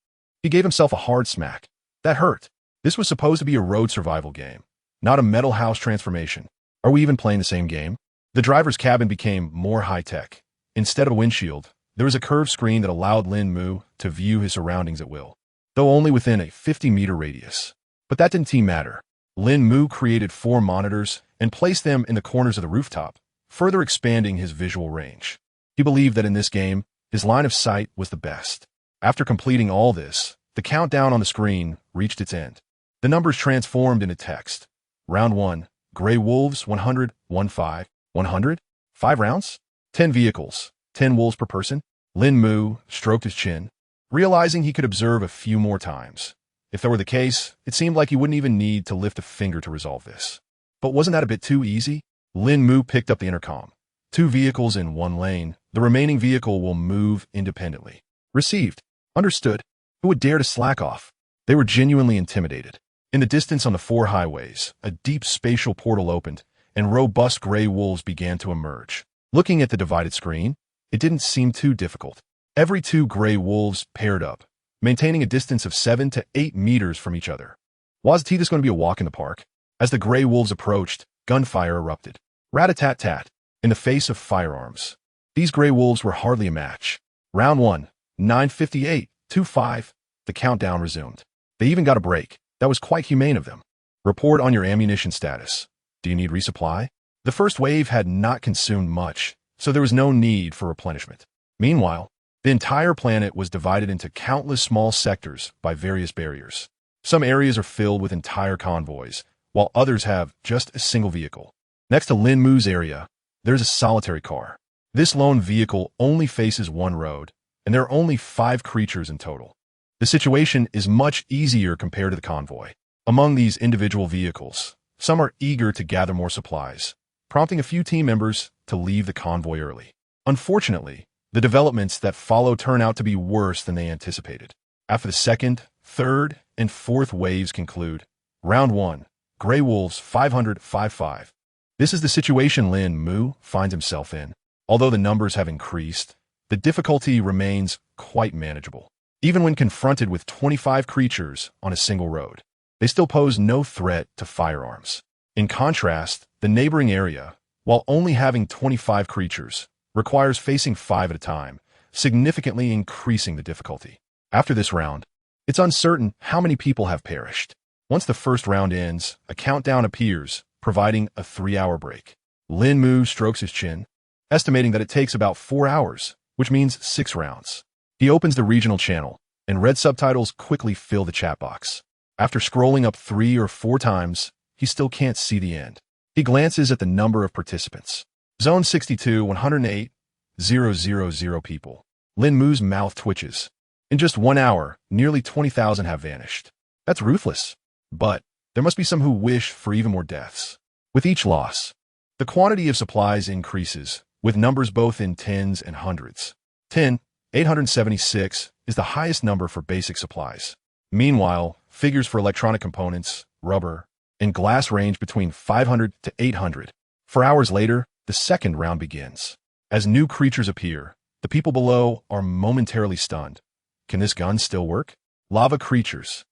He gave himself a hard smack. That hurt. This was supposed to be a road survival game, not a metal house transformation. Are we even playing the same game? The driver's cabin became more high-tech. Instead of a windshield, there was a curved screen that allowed Lín Mù to view his surroundings at will, though only within a 50-meter radius. But that didn't seem matter. Lín Mù created 4 monitors and placed them in the corners of the rooftop, further expanding his visual range. He believed that in this game, his line of sight was the best. After completing all this, the countdown on the screen reached its end. The numbers transformed into text. Round 1, Gray Wolves, 100, 1-5, 100, 5 rounds, 10 vehicles, 10 wolves per person. Lín Mù stroked his chin, realizing he could observe a few more times. If that were the case, it seemed like he wouldn't even need to lift a finger to resolve this. But wasn't that a bit too easy? Lín Mù picked up the intercom. 2 vehicles in 1 lane. The remaining vehicle will move independently. Received. Understood. Who would dare to slack off? They were genuinely intimidated. In the distance on the 4 highways, a deep spatial portal opened, and robust gray wolves began to emerge. Looking at the divided screen, it didn't seem too difficult. Every 2 gray wolves paired up, maintaining a distance of 7 to 8 meters from each other. Was this going to be a walk in the park? As the gray wolves approached, gunfire erupted. Rat-a-tat-tat. In the face of firearms, these gray wolves were hardly a match. Round 1, 9:58, 2-5. The countdown resumed. They even got a break. That was quite humane of them. Report on your ammunition status. Do you need resupply? The first wave had not consumed much, so there was no need for replenishment. Meanwhile, the entire planet was divided into countless small sectors by various barriers. Some areas are filled with entire convoys, while others have just a single vehicle. Next to Lín Mu's area, there's a solitary car. This lone vehicle only faces one road, and there are only 5 creatures in total. The situation is much easier compared to the convoy. Among these individual vehicles, some are eager to gather more supplies, prompting a few team members to leave the convoy early. Unfortunately, The developments that follow turn out to be worse than they anticipated. After the second, third, and fourth waves conclude, Round 1, Grey Wolves 500-5-5. This is the situation Lín Mù finds himself in. Although the numbers have increased, the difficulty remains quite manageable. Even when confronted with 25 creatures on a single road, they still pose no threat to firearms. In contrast, the neighboring area, while only having 25 creatures, requires facing 5 at a time, significantly increasing the difficulty. After this round, it's uncertain how many people have perished. Once the first round ends, a countdown appears, providing a 3-hour break. Lín Mù strokes his chin, estimating that it takes about 4 hours, which means 6 rounds. He opens the regional channel, and red subtitles quickly fill the chat box. After scrolling up 3 or 4 times, he still can't see the end. He glances at the number of participants. Zone 62, 108, 000 people. Lín Mu's mouth twitches. In just 1 hour, nearly 20,000 have vanished. That's ruthless. But there must be some who wish for even more deaths. With each loss, the quantity of supplies increases, with numbers both in tens and hundreds. 876 is the highest number for basic supplies. Meanwhile, figures for electronic components, rubber, and glass range between 500 to 800. 4 hours later, the second round begins. As new creatures appear, the people below are momentarily stunned. Can this gun still work? Lava creatures.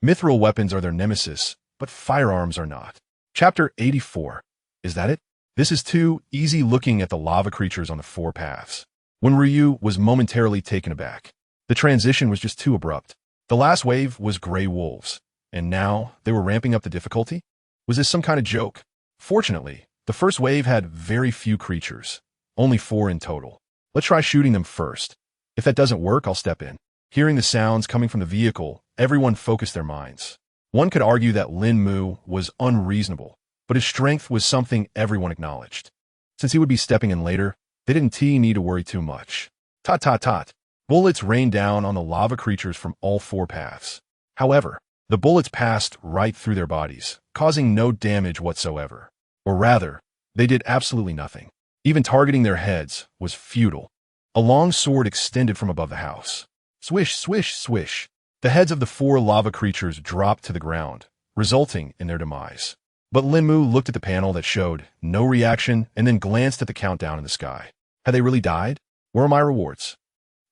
Mithril weapons are their nemesis, but firearms are not. Chapter 84. Is that it? This is too easy looking at the lava creatures on the 4 paths. When Ryu was momentarily taken aback, the transition was just too abrupt. The last wave was Grey Wolves, and now they were ramping up the difficulty? Was this some kind of joke? Fortunately, the first wave had very few creatures, only 4 in total. Let's try shooting them first. If that doesn't work, I'll step in. Hearing the sounds coming from the vehicle, everyone focused their minds. One could argue that Lín Mù was unreasonable, but his strength was something everyone acknowledged. Since he would be stepping in later, they didn't need to worry too much. Tot. Bullets rained down on the lava creatures from all 4 paths. However, the bullets passed right through their bodies, causing no damage whatsoever. Or rather, they did absolutely nothing. Even targeting their heads was futile. A long sword extended from above the house. Swish, swish, swish. The heads of the 4 lava creatures dropped to the ground, resulting in their demise. But Lín Mù looked at the panel that showed no reaction and then glanced at the countdown in the sky. Had they really died? Where are my rewards?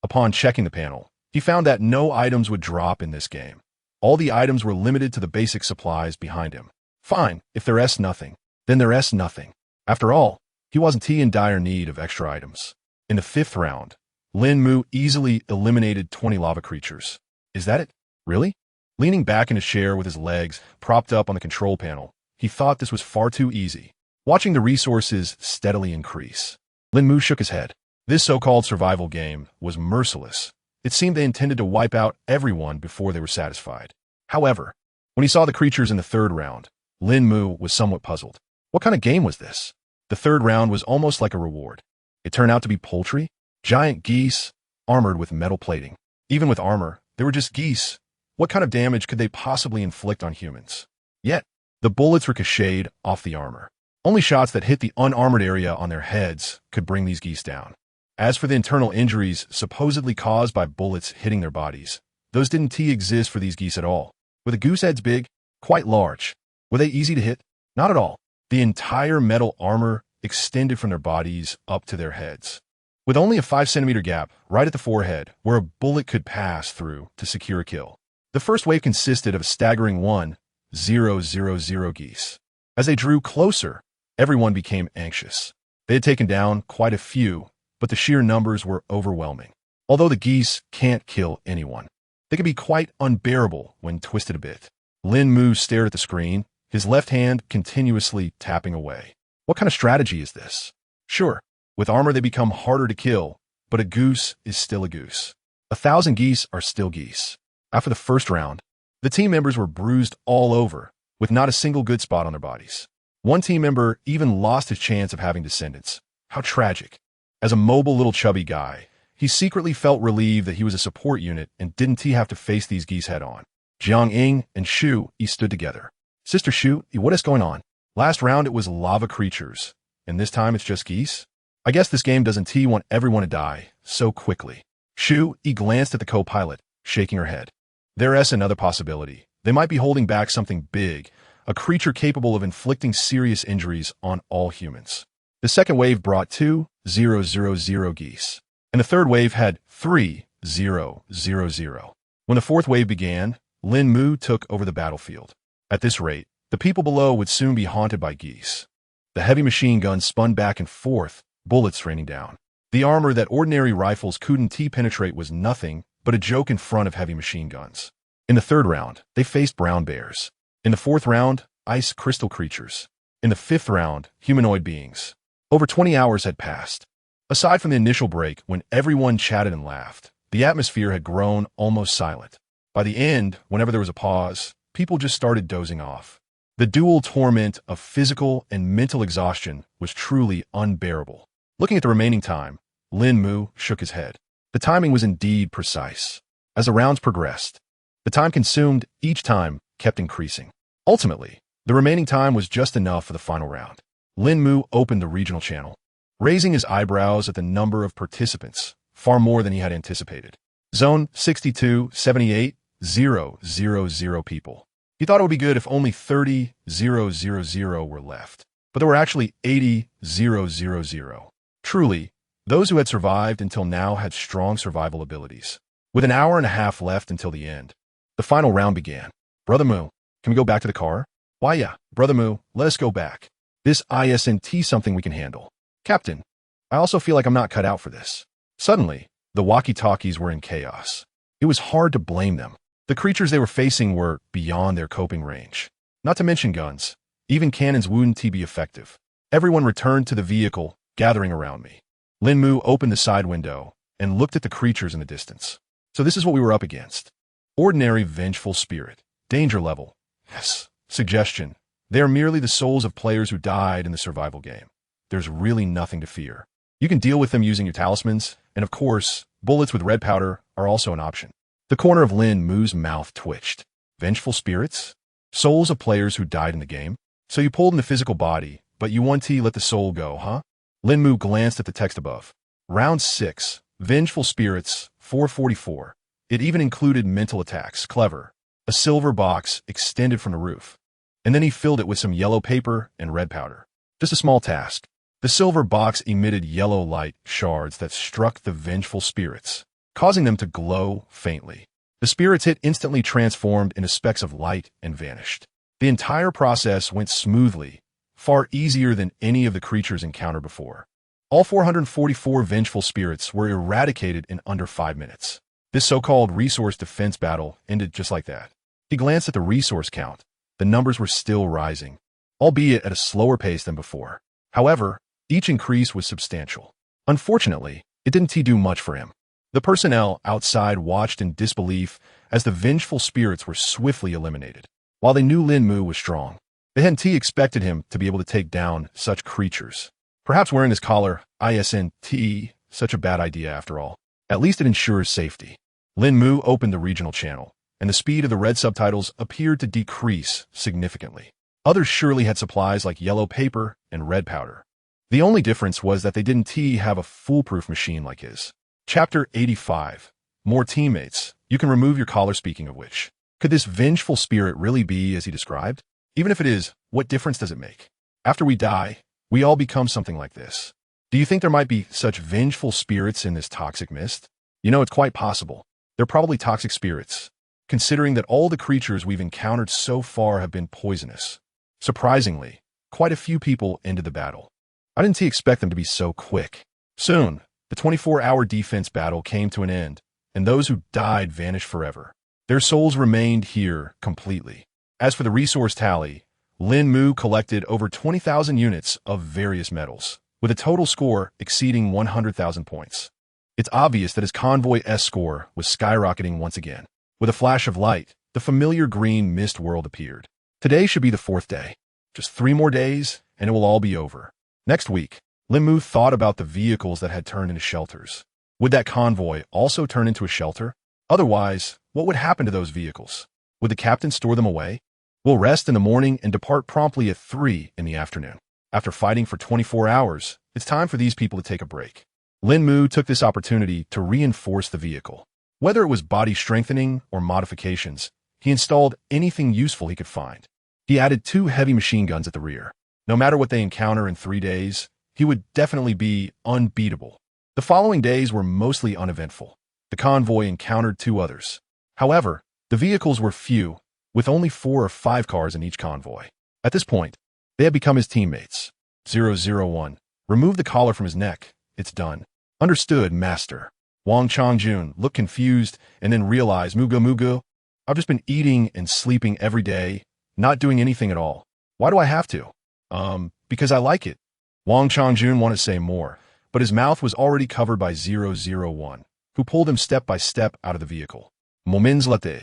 Upon checking the panel, he found that no items would drop in this game. All the items were limited to the basic supplies behind him. Fine, if they're nothing, then they're nothing. After all, he wasn't in dire need of extra items. In the 5th round, Lín Mù easily eliminated 20 lava creatures. Is that it? Really? Leaning back in his chair with his legs propped up on the control panel, he thought this was far too easy. Watching the resources steadily increase, Lín Mù shook his head. This so-called survival game was merciless. It seemed they intended to wipe out everyone before they were satisfied. However, when he saw the creatures in the 3rd round, Lín Mù was somewhat puzzled. What kind of game was this? The 3rd round was almost like a reward. It turned out to be poultry, giant geese, armored with metal plating. Even with armor, they were just geese. What kind of damage could they possibly inflict on humans? Yet, the bullets ricocheted off the armor. Only shots that hit the unarmored area on their heads could bring these geese down. As for the internal injuries supposedly caused by bullets hitting their bodies, those didn't exist for these geese at all. Were the goose heads big? Quite large. Were they easy to hit? Not at all. The entire metal armor extended from their bodies up to their heads, with only a 5-centimeter gap right at the forehead where a bullet could pass through to secure a kill. The first wave consisted of a staggering 1,000 geese. As they drew closer, everyone became anxious. They had taken down quite a few, but the sheer numbers were overwhelming. Although the geese can't kill anyone, they can be quite unbearable when twisted a bit. Lín Mù stared at the screen, his left hand continuously tapping away. What kind of strategy is this? Sure, with armor they become harder to kill, but a goose is still a goose. 1,000 geese are still geese. After the first round, the team members were bruised all over, with not a single good spot on their bodies. One team member even lost his chance of having descendants. How tragic. As a mobile little chubby guy, he secretly felt relieved that he was a support unit and didn't have to face these geese head-on. Jiang Ying and Shu stood together. Sister Shu, what is going on? Last round it was lava creatures, and this time it's just geese? I guess this game doesn't want everyone to die, so quickly. He glanced at the co-pilot, shaking her head. There's another possibility. They might be holding back something big, a creature capable of inflicting serious injuries on all humans. The second wave brought 2,000 geese, and the third wave had 3,000. When the fourth wave began, Lín Mù took over the battlefield. At this rate, the people below would soon be haunted by geese. The heavy machine guns spun back and forth, bullets raining down. The armor that ordinary rifles couldn't penetrate was nothing but a joke in front of heavy machine guns. In the third round, they faced brown bears. In the fourth round, ice crystal creatures. In the fifth round, humanoid beings. Over 20 hours had passed. Aside from the initial break, when everyone chatted and laughed, the atmosphere had grown almost silent. By the end, whenever there was a pause, people just started dozing off. The dual torment of physical and mental exhaustion was truly unbearable. Looking at the remaining time, Lín Mù shook his head. The timing was indeed precise. As the rounds progressed, the time consumed each time kept increasing. Ultimately, the remaining time was just enough for the final round. Lín Mù opened the regional channel, raising his eyebrows at the number of participants, far more than he had anticipated. Zone 6278, 000 people. He thought it would be good if only 30,000 were left, but there were actually 80,000. Truly, those who had survived until now had strong survival abilities. With an hour and a half left until the end, the final round began. Brother Mu, can we go back to the car? Why yeah, Brother Mu, let us go back. This isn't something we can handle. Captain, I also feel like I'm not cut out for this. Suddenly, the walkie-talkies were in chaos. It was hard to blame them. The creatures they were facing were beyond their coping range. Not to mention guns. Even cannons wouldn't be effective. Everyone returned to the vehicle, gathering around me. Lín Mù opened the side window and looked at the creatures in the distance. So this is what we were up against. Ordinary vengeful spirit. Danger level. Yes. Suggestion. They are merely the souls of players who died in the survival game. There's really nothing to fear. You can deal with them using your talismans, and of course, bullets with red powder are also an option. The corner of Lín Mù's mouth twitched. Vengeful spirits? Souls of players who died in the game? So you pulled in the physical body, but you want to let the soul go, huh? Lín Mù glanced at the text above. Round 6. Vengeful spirits, 444. It even included mental attacks. Clever. A silver box extended from the roof. And then he filled it with some yellow paper and red powder. Just a small task. The silver box emitted yellow light shards that struck the vengeful spirits, causing them to glow faintly. The spirits hit instantly transformed into specks of light and vanished. The entire process went smoothly, far easier than any of the creatures encountered before. All 444 vengeful spirits were eradicated in under 5 minutes. This so-called resource defense battle ended just like that. He glanced at the resource count. The numbers were still rising, albeit at a slower pace than before. However, each increase was substantial. Unfortunately, it didn't do much for him. The personnel outside watched in disbelief as the vengeful spirits were swiftly eliminated. While they knew Lín Mù was strong, they hadn't expected him to be able to take down such creatures. Perhaps wearing his collar isn't such a bad idea after all. At least it ensures safety. Lín Mù opened the regional channel, and the speed of the red subtitles appeared to decrease significantly. Others surely had supplies like yellow paper and red powder. The only difference was that they didn't have a foolproof machine like his. Chapter 85. More teammates. You can remove your collar. Speaking of which, could this vengeful spirit really be as he described? Even if it is, what difference does it make? After we die, we all become something like this. Do you think there might be such vengeful spirits in this toxic mist? You know, it's quite possible. They're probably toxic spirits, considering that all the creatures we've encountered so far have been poisonous. Surprisingly, quite a few people ended the battle. I didn't expect them to be so quick. Soon, the 24-hour defense battle came to an end, and those who died vanished forever. Their souls remained here completely. As for the resource tally, Lín Mù collected over 20,000 units of various metals, with a total score exceeding 100,000 points. It's obvious that his convoy S score was skyrocketing once again. With a flash of light, the familiar green mist world appeared. Today should be the 4th day. Just 3 more days, and it will all be over. Next week, Lín Mù thought about the vehicles that had turned into shelters. Would that convoy also turn into a shelter? Otherwise, what would happen to those vehicles? Would the captain store them away? We'll rest in the morning and depart promptly at 3 in the afternoon. After fighting for 24 hours, it's time for these people to take a break. Lín Mù took this opportunity to reinforce the vehicle. Whether it was body strengthening or modifications, he installed anything useful he could find. He added 2 heavy machine guns at the rear. No matter what they encounter in 3 days, he would definitely be unbeatable. The following days were mostly uneventful. The convoy encountered 2 others. However, the vehicles were few, with only 4 or 5 cars in each convoy. At this point, they had become his teammates. 001. Remove the collar from his neck. It's done. Understood, master. Wang Chongjun looked confused and then realized, Mugo, I've just been eating and sleeping every day, not doing anything at all. Why do I have to? Because I like it. Wang Chongjun wanted to say more, but his mouth was already covered by 001, who pulled him step by step out of the vehicle. Moments later,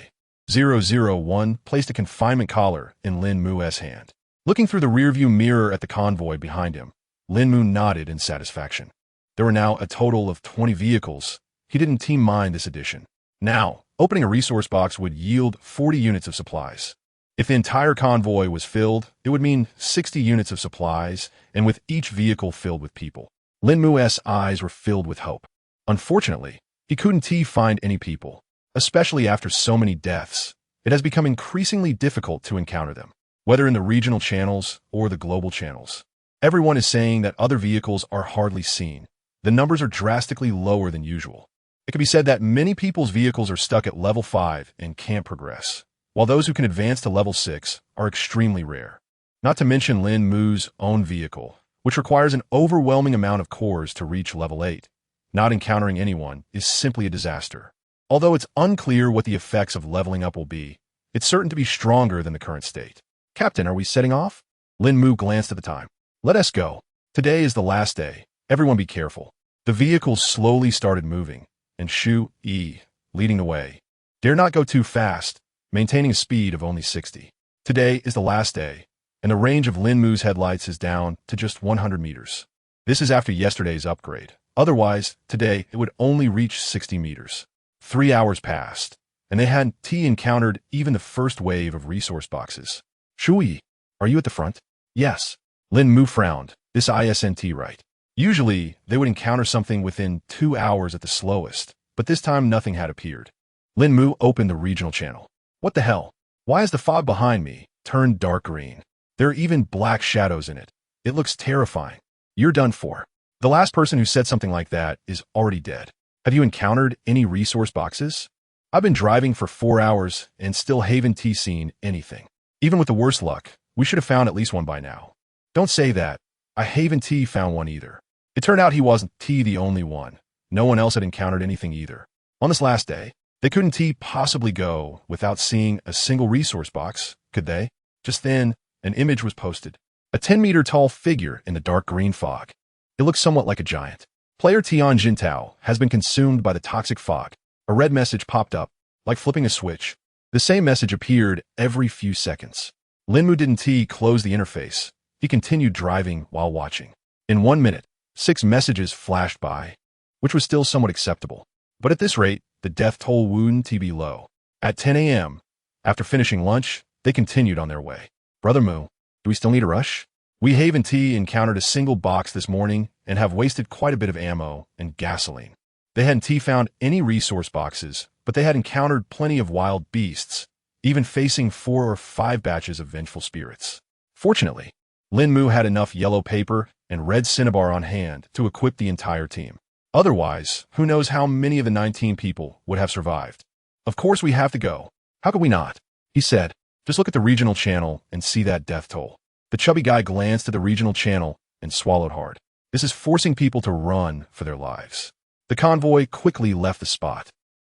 001 placed a confinement collar in Lín Mù's hand. Looking through the rearview mirror at the convoy behind him, Lín Mù nodded in satisfaction. There were now a total of 20 vehicles. He didn't team mine this addition. Now, opening a resource box would yield 40 units of supplies. If the entire convoy was filled, it would mean 60 units of supplies, and with each vehicle filled with people. Lín Mù's eyes were filled with hope. Unfortunately, he couldn't find any people. Especially after so many deaths, it has become increasingly difficult to encounter them, whether in the regional channels or the global channels. Everyone is saying that other vehicles are hardly seen. The numbers are drastically lower than usual. It can be said that many people's vehicles are stuck at level 5 and can't progress, while those who can advance to level 6 are extremely rare. Not to mention Lín Mù's own vehicle, which requires an overwhelming amount of cores to reach level 8. Not encountering anyone is simply a disaster. Although it's unclear what the effects of leveling up will be, it's certain to be stronger than the current state. Captain, are we setting off? Lín Mù glanced at the time. Let us go. Today is the last day. Everyone be careful. The vehicles slowly started moving, and Shu Yi, leading the way. Dare not go too fast, maintaining a speed of only 60. Today is the last day, and the range of Lín Mù's headlights is down to just 100 meters. This is after yesterday's upgrade. Otherwise, today it would only reach 60 meters. 3 hours passed, and they hadn't encountered even the first wave of resource boxes. Shui, are you at the front? Yes. Lín Mù frowned. This isn't right. Usually, they would encounter something within 2 hours at the slowest, but this time nothing had appeared. Lín Mù opened the regional channel. What the hell? Why is the fog behind me turned dark green? There are even black shadows in it. It looks terrifying. You're done for. The last person who said something like that is already dead. Have you encountered any resource boxes? I've been driving for 4 hours and still haven't seen anything. Even with the worst luck, we should have found at least one by now. Don't say that. I haven't found one either. It turned out he wasn't the only one. No one else had encountered anything either. On this last day, they couldn't possibly go without seeing a single resource box, could they? Just then, an image was posted. A 10-meter tall figure in the dark green fog. It looks somewhat like a giant. Player Tian Jintao has been consumed by the toxic fog. A red message popped up, like flipping a switch. The same message appeared every few seconds. Lín Mù didn't close the interface. He continued driving while watching. In 1 minute, 6 messages flashed by, which was still somewhat acceptable. But at this rate, the death toll wouldn't be low. At 10 a.m., after finishing lunch, they continued on their way. Brother Mu, do we still need a rush? We haven't encountered a single box this morning and have wasted quite a bit of ammo and gasoline. They hadn't found any resource boxes, but they had encountered plenty of wild beasts, even facing 4 or 5 batches of vengeful spirits. Fortunately, Lín Mù had enough yellow paper and red cinnabar on hand to equip the entire team. Otherwise, who knows how many of the 19 people would have survived. Of course we have to go. How could we not? He said. Just look at the regional channel and see that death toll. The chubby guy glanced at the regional channel and swallowed hard. This is forcing people to run for their lives. The convoy quickly left the spot,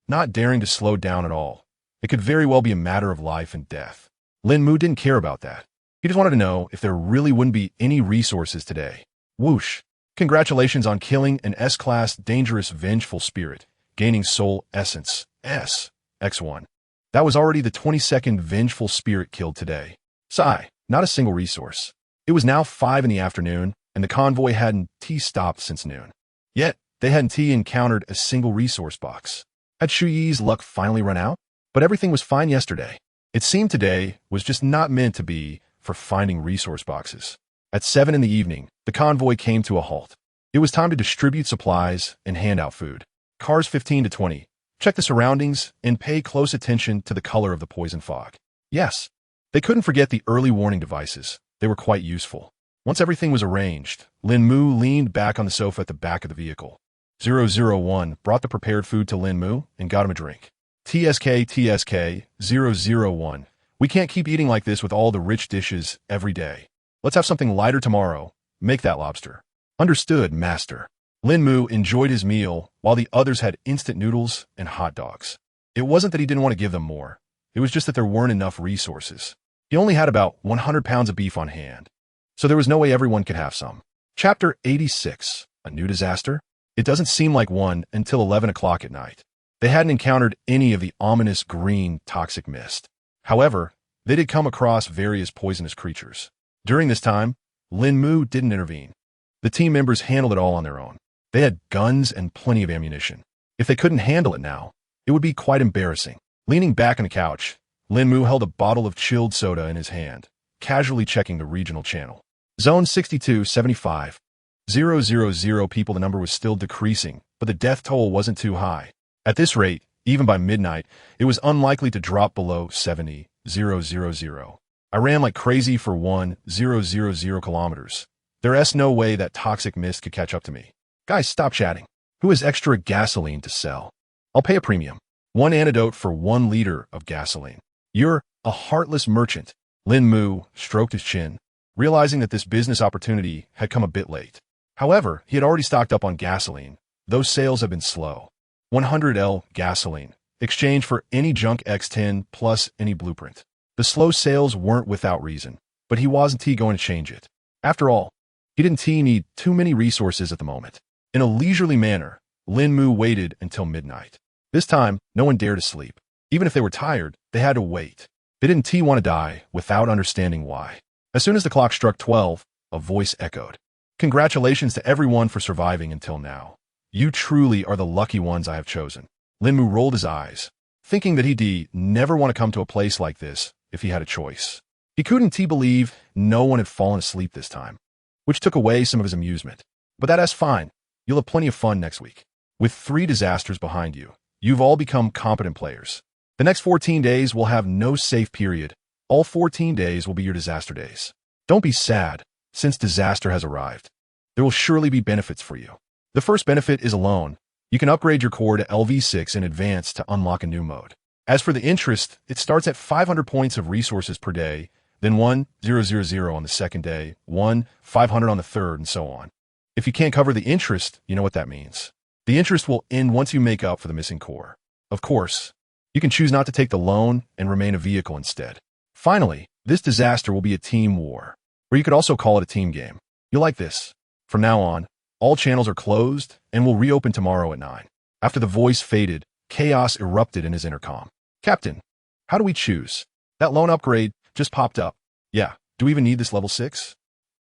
not daring to slow down at all. It could very well be a matter of life and death. Lín Mù didn't care about that. He just wanted to know if there really wouldn't be any resources today. Whoosh! Congratulations on killing an S-class dangerous vengeful spirit, gaining soul essence, X1. That was already the 22nd vengeful spirit killed today. Sigh, not a single resource. It was now 5 in the afternoon, and the convoy hadn't stopped since noon. Yet, they hadn't encountered a single resource box. Had Shu Yi's luck finally run out? But everything was fine yesterday. It seemed today was just not meant to be for finding resource boxes. At 7 in the evening, the convoy came to a halt. It was time to distribute supplies and hand out food. Cars 15 to 20. Check the surroundings and pay close attention to the color of the poison fog. Yes, they couldn't forget the early warning devices. They were quite useful. Once everything was arranged, Lín Mù leaned back on the sofa at the back of the vehicle. 001 brought the prepared food to Lín Mù and got him a drink. TSK 001. We can't keep eating like this with all the rich dishes every day. Let's have something lighter tomorrow. Make that lobster. Understood, master. Lín Mù enjoyed his meal while the others had instant noodles and hot dogs. It wasn't that he didn't want to give them more. It was just that there weren't enough resources. He only had about 100 pounds of beef on hand, so there was no way everyone could have some. Chapter 86. A new disaster? It doesn't seem like one until 11 o'clock at night. They hadn't encountered any of the ominous green toxic mist. However, they did come across various poisonous creatures. During this time, Lín Mù didn't intervene. The team members handled it all on their own. They had guns and plenty of ammunition. If they couldn't handle it now, it would be quite embarrassing. Leaning back on the couch, Lín Mù held a bottle of chilled soda in his hand, casually checking the regional channel. Zone 6275. 000 people. The number was still decreasing, but the death toll wasn't too high. At this rate, even by midnight, it was unlikely to drop below 70. 000. I ran like crazy for 1,000 kilometers. There's no way that toxic mist could catch up to me. Guys, stop chatting. Who has extra gasoline to sell? I'll pay a premium. 1 antidote for 1 liter of gasoline. You're a heartless merchant. Lín Mù stroked his chin, realizing that this business opportunity had come a bit late. However, he had already stocked up on gasoline. Those sales have been slow. 100L gasoline, exchanged for any junk X10 plus any blueprint. The slow sales weren't without reason, but he wasn't going to change it. After all, he didn't need too many resources at the moment. In a leisurely manner, Lín Mù waited until midnight. This time, no one dared to sleep. Even if they were tired, they had to wait. They didn't want to die without understanding why. As soon as the clock struck 12, a voice echoed. Congratulations to everyone for surviving until now. You truly are the lucky ones I have chosen. Lín Mù rolled his eyes, thinking that he'd never want to come to a place like this if he had a choice. He couldn't believe no one had fallen asleep this time, which took away some of his amusement. But that's fine. You'll have plenty of fun next week. With 3 disasters behind you, you've all become competent players. The next 14 days will have no safe period. All 14 days will be your disaster days. Don't be sad, since disaster has arrived. There will surely be benefits for you. The first benefit is a loan. You can upgrade your core to LV6 in advance to unlock a new mode. As for the interest, it starts at 500 points of resources per day, then 1,000 on the second day, 1,500 on the third, and so on. If you can't cover the interest, you know what that means. The interest will end once you make up for the missing core. Of course, you can choose not to take the loan and remain a vehicle instead. Finally, this disaster will be a team war, or you could also call it a team game. You'll like this. From now on, all channels are closed and will reopen tomorrow at 9. After the voice faded, chaos erupted in his intercom. Captain, how do we choose? That loan upgrade just popped up. Yeah, do we even need this level 6?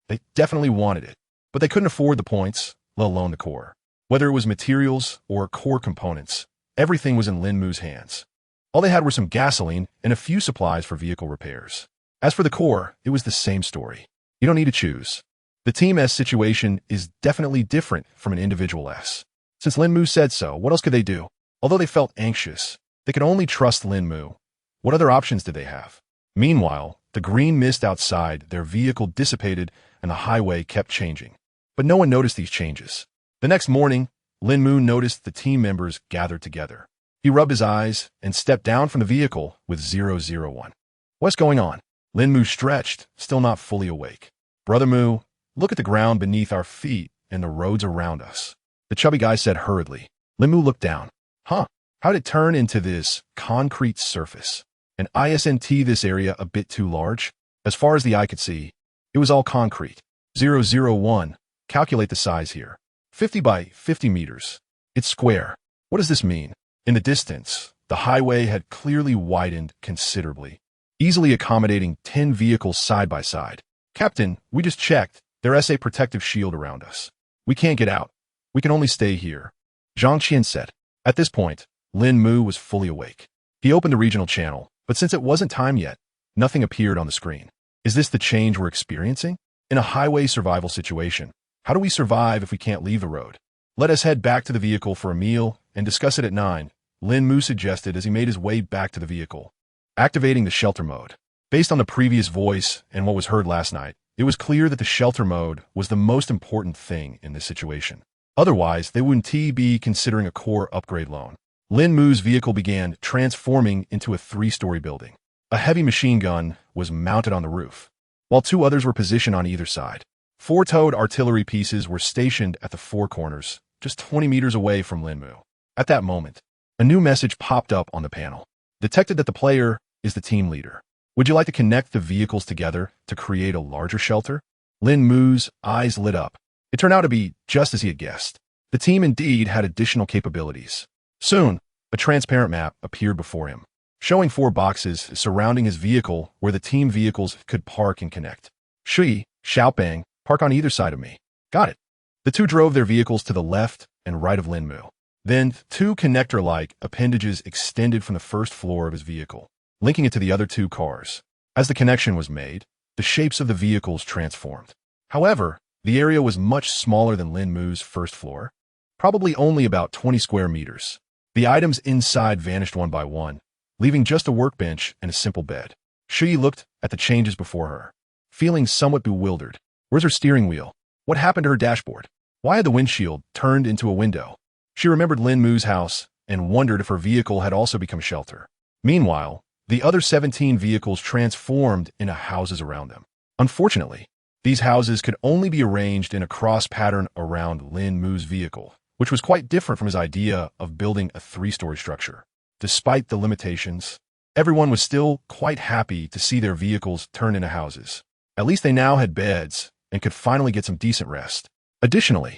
They definitely wanted it, but they couldn't afford the points, let alone the core. Whether it was materials or core components, everything was in Lín Mù's hands. All they had were some gasoline and a few supplies for vehicle repairs. As for the core, it was the same story. You don't need to choose. The Team S situation is definitely different from an individual S. Since Lín Mù said so, what else could they do? Although they felt anxious, they could only trust Lín Mù. What other options did they have? Meanwhile, the green mist outside their vehicle dissipated and the highway kept changing. But no one noticed these changes. The next morning, Lín Mù noticed the team members gathered together. He rubbed his eyes and stepped down from the vehicle with 001. What's going on? Lín Mù stretched, still not fully awake. Brother Mù, look at the ground beneath our feet and the roads around us. The chubby guy said hurriedly. Lín Mù looked down. Huh, how'd it turn into this concrete surface? And isn't this area a bit too large? As far as the eye could see, it was all concrete. 001, calculate the size here. 50 by 50 meters. It's square. What does this mean? In the distance, the highway had clearly widened considerably, easily accommodating 10 vehicles side by side. Captain, we just checked. There's a protective shield around us. We can't get out. We can only stay here. Zhang Qian said. At this point, Lín Mù was fully awake. He opened the regional channel, but since it wasn't time yet, nothing appeared on the screen. Is this the change we're experiencing? In a highway survival situation, How do we survive if we can't leave the road? Let us head back to the vehicle for a meal and discuss it at 9, Lín Mù suggested as he made his way back to the vehicle. Activating the shelter mode. Based on the previous voice and what was heard last night, it was clear that the shelter mode was the most important thing in this situation. Otherwise, they wouldn't be considering a core upgrade loan. Lín Mù's vehicle began transforming into a 3-story building. A heavy machine gun was mounted on the roof, while 2 others were positioned on either side. 4 towed artillery pieces were stationed at the 4 corners, just 20 meters away from Lín Mù. At that moment, a new message popped up on the panel. Detected that the player is the team leader. Would you like to connect the vehicles together to create a larger shelter? Lín Mù's eyes lit up. It turned out to be just as he had guessed. The team indeed had additional capabilities. Soon, a transparent map appeared before him, showing 4 boxes surrounding his vehicle where the team vehicles could park and connect. Shui, Xiaoping, park on either side of me. Got it. The 2 drove their vehicles to the left and right of Lín Mù. Then, 2 connector-like appendages extended from the first floor of his vehicle, linking it to the other 2 cars. As the connection was made, the shapes of the vehicles transformed. However, the area was much smaller than Lín Mù's first floor, probably only about 20 square meters. The items inside vanished one by one, leaving just a workbench and a simple bed. Shui looked at the changes before her, feeling somewhat bewildered. Where's her steering wheel? What happened to her dashboard? Why had the windshield turned into a window? She remembered Lín Mù's house and wondered if her vehicle had also become shelter. Meanwhile, the other 17 vehicles transformed into houses around them. Unfortunately, these houses could only be arranged in a cross pattern around Lín Mù's vehicle, which was quite different from his idea of building a 3-story structure. Despite the limitations, everyone was still quite happy to see their vehicles turn into houses. At least they now had beds and could finally get some decent rest. Additionally,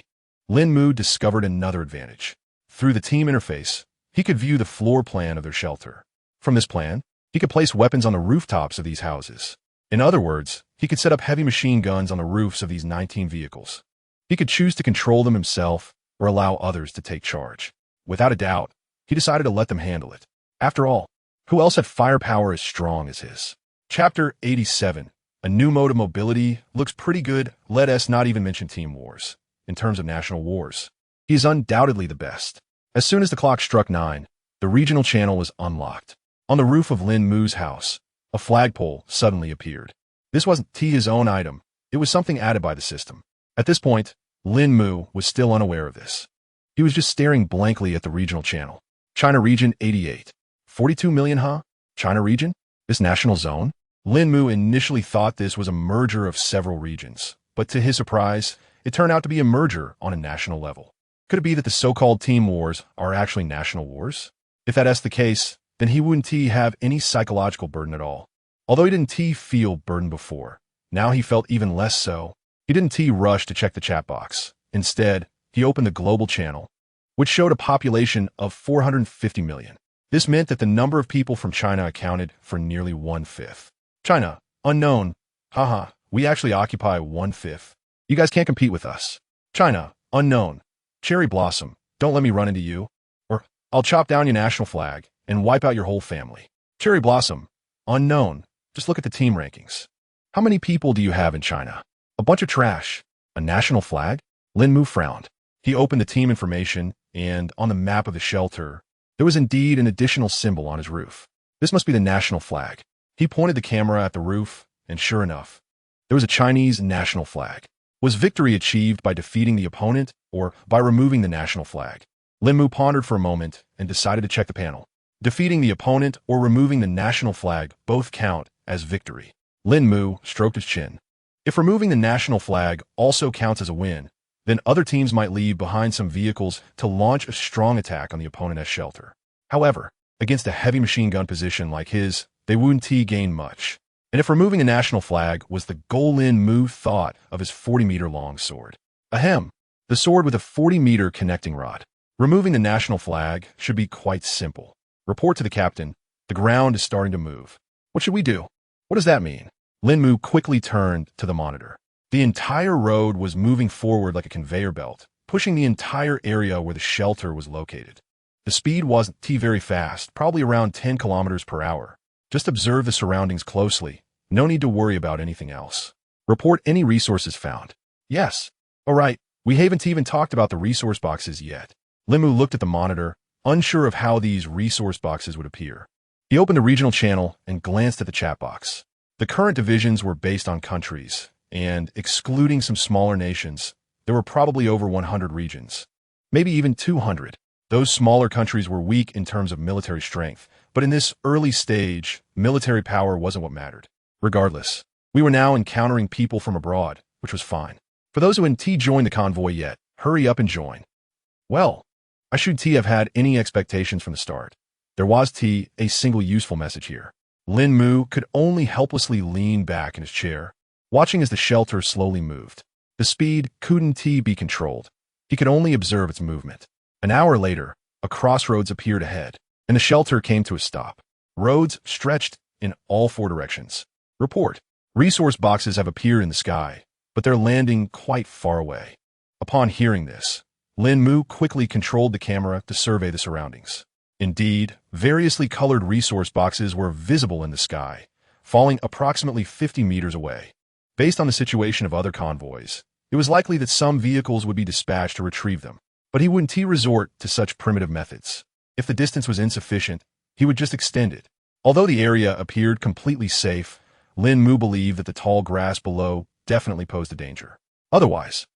Lín Mù discovered another advantage. Through the team interface, he could view the floor plan of their shelter. From this plan, he could place weapons on the rooftops of these houses. In other words, he could set up heavy machine guns on the roofs of these 19 vehicles. He could choose to control them himself or allow others to take charge. Without a doubt, he decided to let them handle it. After all, who else had firepower as strong as his? Chapter 87. A new mode of mobility looks pretty good. Let us not even mention Team Wars. In terms of national wars, he is undoubtedly the best. As soon as the clock struck 9, the regional channel was unlocked. On the roof of Lín Mù's house, a flagpole suddenly appeared. This wasn't his own item. It was something added by the system. At this point, Lín Mù was still unaware of this. He was just staring blankly at the regional channel. China Region 88. 42 million, huh? China Region? This national zone? Lín Mù initially thought this was a merger of several regions, but to his surprise, it turned out to be a merger on a national level. Could it be that the so-called team wars are actually national wars? If that's the case, then he wouldn't have any psychological burden at all. Although he didn't feel burdened before, now he felt even less so. He didn't rush to check the chat box. Instead, he opened the global channel, which showed a population of 450 million. This meant that the number of people from China accounted for nearly 1/5. China, unknown. Haha, we actually occupy 1/5. You guys can't compete with us. China, unknown. Cherry Blossom, don't let me run into you, or I'll chop down your national flag and wipe out your whole family. Cherry Blossom, unknown. Just look at the team rankings. How many people do you have in China? A bunch of trash. A national flag? Lín Mù frowned. He opened the team information, and on the map of the shelter, there was indeed an additional symbol on his roof. This must be the national flag. He pointed the camera at the roof, and sure enough, there was a Chinese national flag. Was victory achieved by defeating the opponent or by removing the national flag? Lín Mù pondered for a moment and decided to check the panel. Defeating the opponent or removing the national flag both count as victory. Lín Mù stroked his chin. If removing the national flag also counts as a win, then other teams might leave behind some vehicles to launch a strong attack on the opponent as shelter. However, against a heavy machine gun position like his, they wouldn't gain much. And if removing the national flag was the goal, Lín Mù thought of his 40-meter-long sword. Ahem, the sword with a 40-meter connecting rod. Removing the national flag should be quite simple. Report to the captain. The ground is starting to move. What should we do? What does that mean? Lín Mù quickly turned to the monitor. The entire road was moving forward like a conveyor belt, pushing the entire area where the shelter was located. The speed wasn't very fast, probably around 10 kilometers per hour. Just observe the surroundings closely. No need to worry about anything else. Report any resources found. Yes. All right, we haven't even talked about the resource boxes yet. Lín Mù looked at the monitor, unsure of how these resource boxes would appear. He opened the regional channel and glanced at the chat box. The current divisions were based on countries, and excluding some smaller nations, there were probably over 100 regions. Maybe even 200. Those smaller countries were weak in terms of military strength, but in this early stage, military power wasn't what mattered. Regardless, we were now encountering people from abroad, which was fine. For those who hadn't joined the convoy yet, hurry up and join. Well, I should have had any expectations from the start. There was a single useful message here. Lín Mù could only helplessly lean back in his chair, watching as the shelter slowly moved. The speed couldn't be controlled. He could only observe its movement. An hour later, a crossroads appeared ahead, and the shelter came to a stop. Roads stretched in all 4 directions. Report. Resource boxes have appeared in the sky, but they're landing quite far away. Upon hearing this, Lín Mù quickly controlled the camera to survey the surroundings. Indeed, variously colored resource boxes were visible in the sky, falling approximately 50 meters away. Based on the situation of other convoys, it was likely that some vehicles would be dispatched to retrieve them, but he wouldn't resort to such primitive methods. If the distance was insufficient, he would just extend it. Although the area appeared completely safe, Lín Mù believed that the tall grass below definitely posed a danger. Otherwise,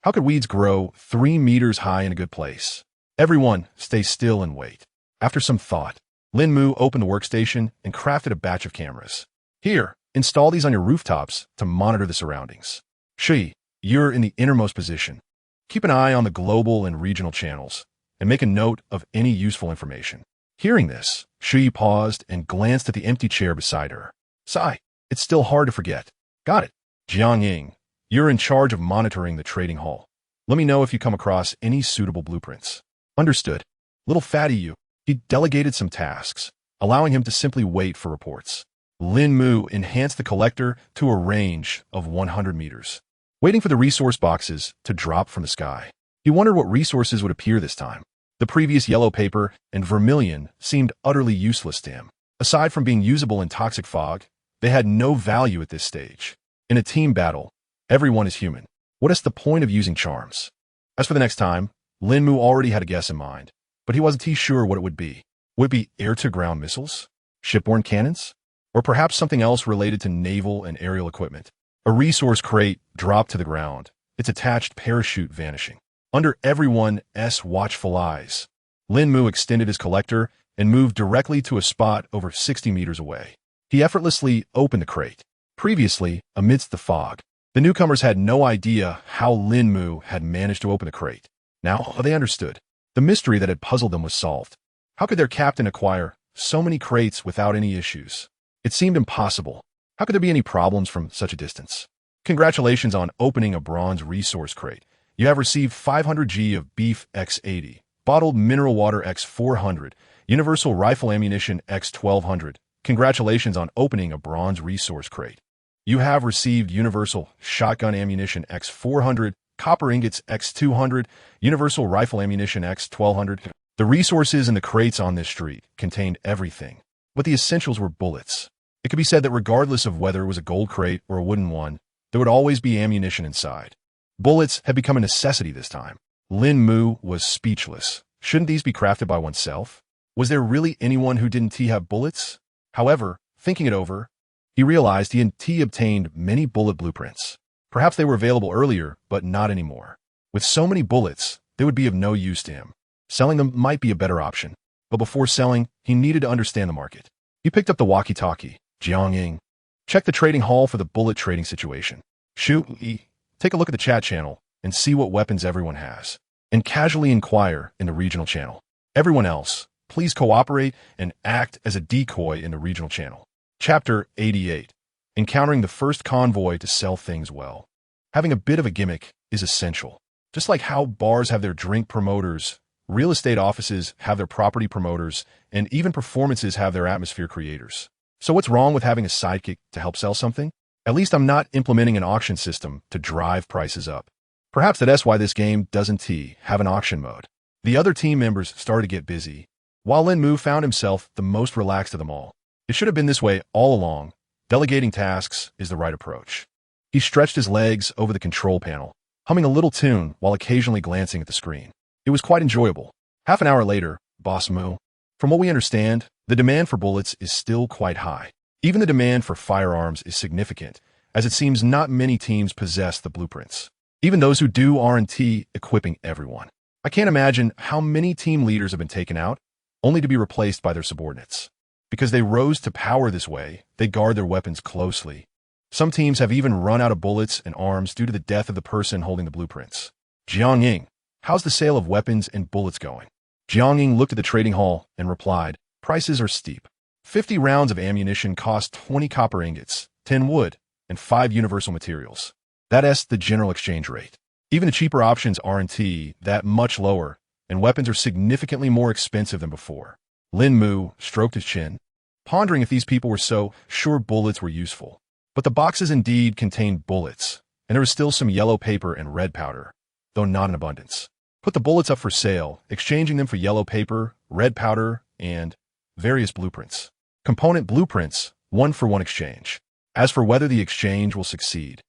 how could weeds grow 3 meters high in a good place? Everyone, stay still and wait. After some thought, Lín Mù opened the workstation and crafted a batch of cameras. Here, install these on your rooftops to monitor the surroundings. Shui, you're in the innermost position. Keep an eye on the global and regional channels, and make a note of any useful information. Hearing this, Shui paused and glanced at the empty chair beside her. Sigh, it's still hard to forget. Got it. Jiang, you're in charge of monitoring the trading hall. Let me know if you come across any suitable blueprints. Understood. Little fatty you. He delegated some tasks, allowing him to simply wait for reports. Lín Mù enhanced the collector to a range of 100 meters, waiting for the resource boxes to drop from the sky. He wondered what resources would appear this time. The previous yellow paper and vermilion seemed utterly useless to him. Aside from being usable in toxic fog, they had no value at this stage. In a team battle, everyone is human. What is the point of using charms? As for the next time, Lín Mù already had a guess in mind, but he wasn't sure what it would be. Would it be air-to-ground missiles? Shipborne cannons? Or perhaps something else related to naval and aerial equipment? A resource crate dropped to the ground, its attached parachute vanishing. Under everyone's watchful eyes, Lín Mù extended his collector and moved directly to a spot over 60 meters away. He effortlessly opened the crate. Previously, amidst the fog, the newcomers had no idea how Lín Mù had managed to open the crate. Now they understood. The mystery that had puzzled them was solved. How could their captain acquire so many crates without any issues? It seemed impossible. How could there be any problems from such a distance? Congratulations on opening a bronze resource crate. You have received 500 G of beef X80, bottled mineral water X400, universal rifle ammunition X1200. Congratulations on opening a bronze resource crate. You have received universal shotgun ammunition X400, copper ingots X200, universal rifle ammunition X1200. The resources in the crates on this street contained everything, but the essentials were bullets. It could be said that regardless of whether it was a gold crate or a wooden one, there would always be ammunition inside. Bullets had become a necessity this time. Lín Mù was speechless. Shouldn't these be crafted by oneself? Was there really anyone who didn't have bullets? However, thinking it over, he realized he had obtained many bullet blueprints. Perhaps they were available earlier, but not anymore. With so many bullets, they would be of no use to him. Selling them might be a better option, but before selling, he needed to understand the market. He picked up the walkie-talkie. Jiang, check the trading hall for the bullet trading situation. Shui, take a look at the chat channel and see what weapons everyone has, and casually inquire in the regional channel. Everyone else, please cooperate and act as a decoy in the regional channel. Chapter 88. Encountering the first convoy to sell things well. Having a bit of a gimmick is essential. Just like how bars have their drink promoters, real estate offices have their property promoters, and even performances have their atmosphere creators. So what's wrong with having a sidekick to help sell something? At least I'm not implementing an auction system to drive prices up. Perhaps that's why this game doesn't have an auction mode. The other team members started to get busy, while Lín Mù found himself the most relaxed of them all. It should have been this way all along. Delegating tasks is the right approach. He stretched his legs over the control panel, humming a little tune while occasionally glancing at the screen. It was quite enjoyable. Half an hour later, Boss Mu. From what we understand, the demand for bullets is still quite high. Even the demand for firearms is significant, as it seems not many teams possess the blueprints. Even those who do aren't equipping everyone. I can't imagine how many team leaders have been taken out, only to be replaced by their subordinates. Because they rose to power this way, they guard their weapons closely. Some teams have even run out of bullets and arms due to the death of the person holding the blueprints. Jiang Ying, how's the sale of weapons and bullets going? Jiang Ying looked at the trading hall and replied, prices are steep. 50 rounds of ammunition cost 20 copper ingots, 10 wood, and 5 universal materials. That's the general exchange rate. Even the cheaper options aren't that much lower, and weapons are significantly more expensive than before. Lín Mù stroked his chin, pondering if these people were so sure bullets were useful. But the boxes indeed contained bullets, and there was still some yellow paper and red powder, though not in abundance. Put the bullets up for sale, exchanging them for yellow paper, red powder, and various blueprints. Component blueprints, 1-for-1 exchange. As for whether the exchange will succeed,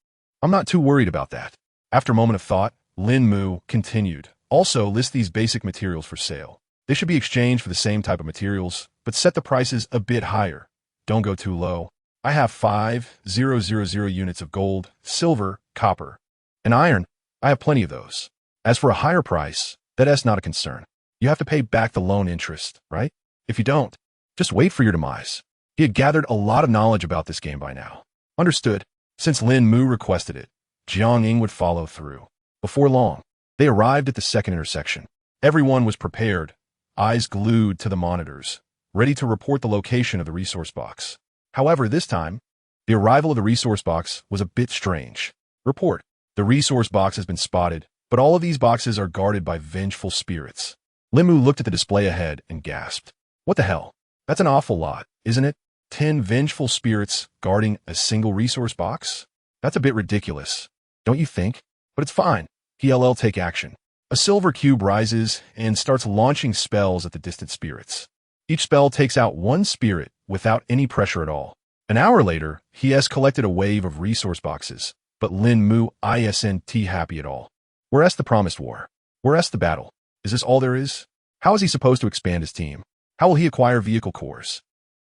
I'm not too worried about that. After a moment of thought, Lín Mù continued, also list these basic materials for sale. They should be exchanged for the same type of materials, but set the prices a bit higher. Don't go too low. I have 5,000 units of gold, silver, copper, and iron. I have plenty of those. As for a higher price, that's not a concern. You have to pay back the loan interest, right? If you don't, just wait for your demise. He had gathered a lot of knowledge about this game by now. Understood. Since Lín Mù requested it, Jiang Ying would follow through. Before long, they arrived at the second intersection. Everyone was prepared, eyes glued to the monitors, ready to report the location of the resource box. However, this time, the arrival of the resource box was a bit strange. Report. The resource box has been spotted, but all of these boxes are guarded by vengeful spirits. Lín Mù looked at the display ahead and gasped. What the hell? That's an awful lot, isn't it? 10 vengeful spirits guarding a single resource box? That's a bit ridiculous, don't you think? But it's fine. PLL take action. A silver cube rises and starts launching spells at the distant spirits. Each spell takes out one spirit without any pressure at all. An hour later, he has collected a wave of resource boxes, but Lín Mù isn't happy at all. Where's the promised war? Where's the battle? Is this all there is? How is he supposed to expand his team? How will he acquire vehicle cores?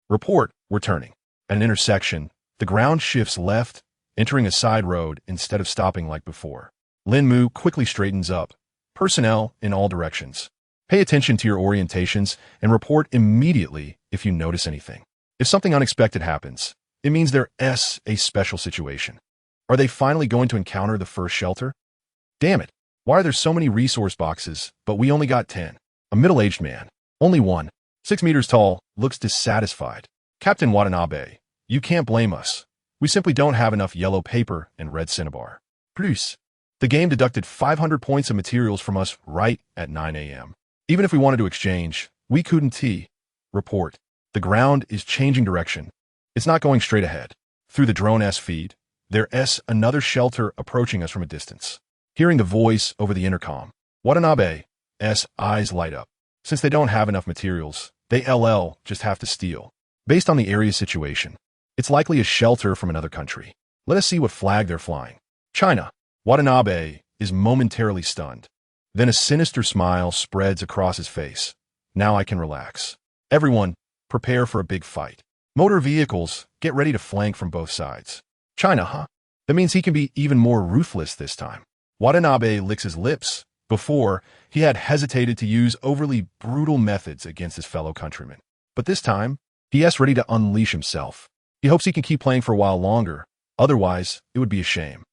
Report, we're turning. At an intersection, the ground shifts left, entering a side road instead of stopping like before. Lín Mù quickly straightens up. Personnel in all directions. Pay attention to your orientations and report immediately if you notice anything. If something unexpected happens, it means there's a special situation. Are they finally going to encounter the first shelter? Damn it, why are there so many resource boxes, but we only got 10? A middle-aged man, only one, 6 meters tall, looks dissatisfied. Captain Watanabe, you can't blame us. We simply don't have enough yellow paper and red cinnabar. Plus, the game deducted 500 points of materials from us right at 9 a.m. Even if we wanted to exchange, we couldn't. Report. The ground is changing direction. It's not going straight ahead. Through the drone's feed, there's another shelter approaching us from a distance. Hearing the voice over the intercom, Watanabe's eyes light up. Since they don't have enough materials, they just have to steal. Based on the area's situation, it's likely a shelter from another country. Let us see what flag they're flying. China. Watanabe is momentarily stunned. Then a sinister smile spreads across his face. Now I can relax. Everyone, prepare for a big fight. Motor vehicles, get ready to flank from both sides. China, huh? That means he can be even more ruthless this time. Watanabe licks his lips. Before, he had hesitated to use overly brutal methods against his fellow countrymen. But this time, he is ready to unleash himself. He hopes he can keep playing for a while longer. Otherwise, it would be a shame.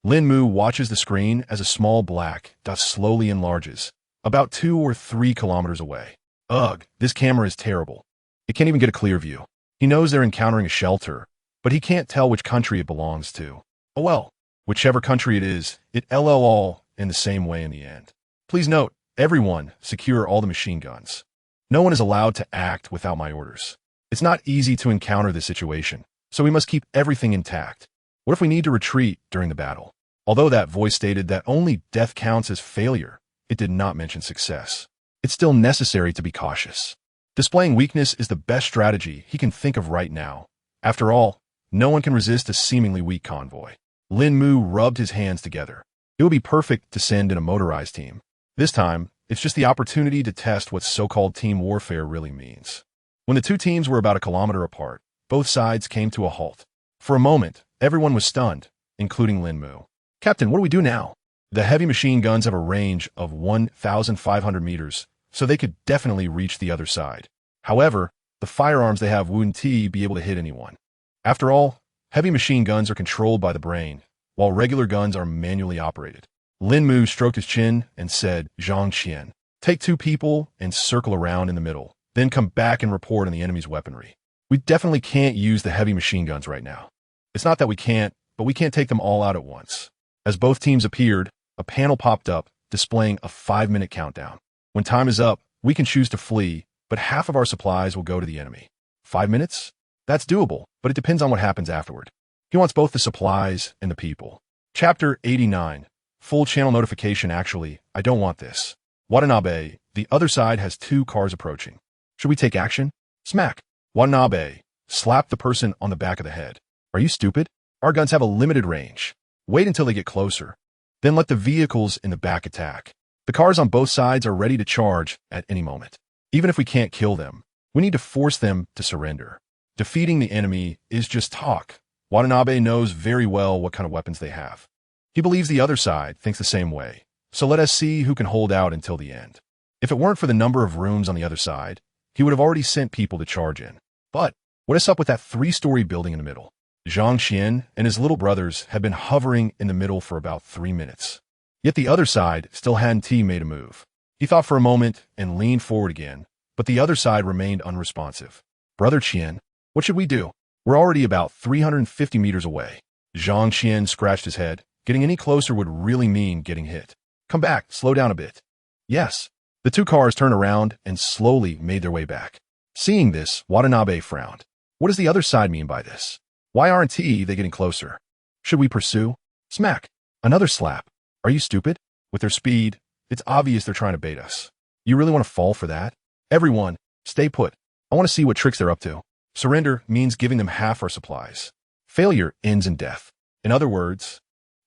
Lín Mù watches the screen as a small black dot slowly enlarges, about 2 or 3 kilometers away. Ugh, this camera is terrible. It can't even get a clear view. He knows they're encountering a shelter, but he can't tell which country it belongs to. Oh well, whichever country it is, it all in the same way in the end. Please note, everyone secure all the machine guns. No one is allowed to act without my orders. It's not easy to encounter this situation, so we must keep everything intact. What if we need to retreat during the battle? Although that voice stated that only death counts as failure, it did not mention success. It's still necessary to be cautious. Displaying weakness is the best strategy he can think of right now. After all, no one can resist a seemingly weak convoy. Lín Mù rubbed his hands together. It would be perfect to send in a motorized team. This time, it's just the opportunity to test what so-called team warfare really means. When the two teams were about a kilometer apart, both sides came to a halt. For a moment, everyone was stunned, including Lín Mù. Captain, what do we do now? The heavy machine guns have a range of 1,500 meters, so they could definitely reach the other side. However, the firearms they have wouldn't be able to hit anyone. After all, heavy machine guns are controlled by the brain, while regular guns are manually operated. Lín Mù stroked his chin and said, Zhang Qian, take two people and circle around in the middle, then come back and report on the enemy's weaponry. We definitely can't use the heavy machine guns right now. It's not that we can't, but we can't take them all out at once. As both teams appeared, a panel popped up, displaying a 5-minute countdown. When time is up, we can choose to flee, but half of our supplies will go to the enemy. 5 minutes? That's doable, but it depends on what happens afterward. He wants both the supplies and the people. Chapter 89. Full channel notification. Actually, I don't want this. Watanabe, the other side has 2 cars approaching. Should we take action? Smack. Watanabe, slap the person on the back of the head. Are you stupid? Our guns have a limited range. Wait until they get closer. Then let the vehicles in the back attack. The cars on both sides are ready to charge at any moment. Even if we can't kill them, we need to force them to surrender. Defeating the enemy is just talk. Watanabe knows very well what kind of weapons they have. He believes the other side thinks the same way, so let us see who can hold out until the end. If it weren't for the number of rooms on the other side, he would have already sent people to charge in. But what is up with that 3-story building in the middle? Zhang Qian and his little brothers had been hovering in the middle for about 3 minutes. Yet the other side still hadn't made a move. He thought for a moment and leaned forward again, but the other side remained unresponsive. Brother Qian, what should we do? We're already about 350 meters away. Zhang Qian scratched his head. Getting any closer would really mean getting hit. Come back, slow down a bit. Yes. The 2 cars turned around and slowly made their way back. Seeing this, Watanabe frowned. What does the other side mean by this? Why aren't they getting closer? Should we pursue? Smack. Another slap. Are you stupid? With their speed, it's obvious they're trying to bait us. You really want to fall for that? Everyone, stay put. I want to see what tricks they're up to. Surrender means giving them half our supplies. Failure ends in death. In other words,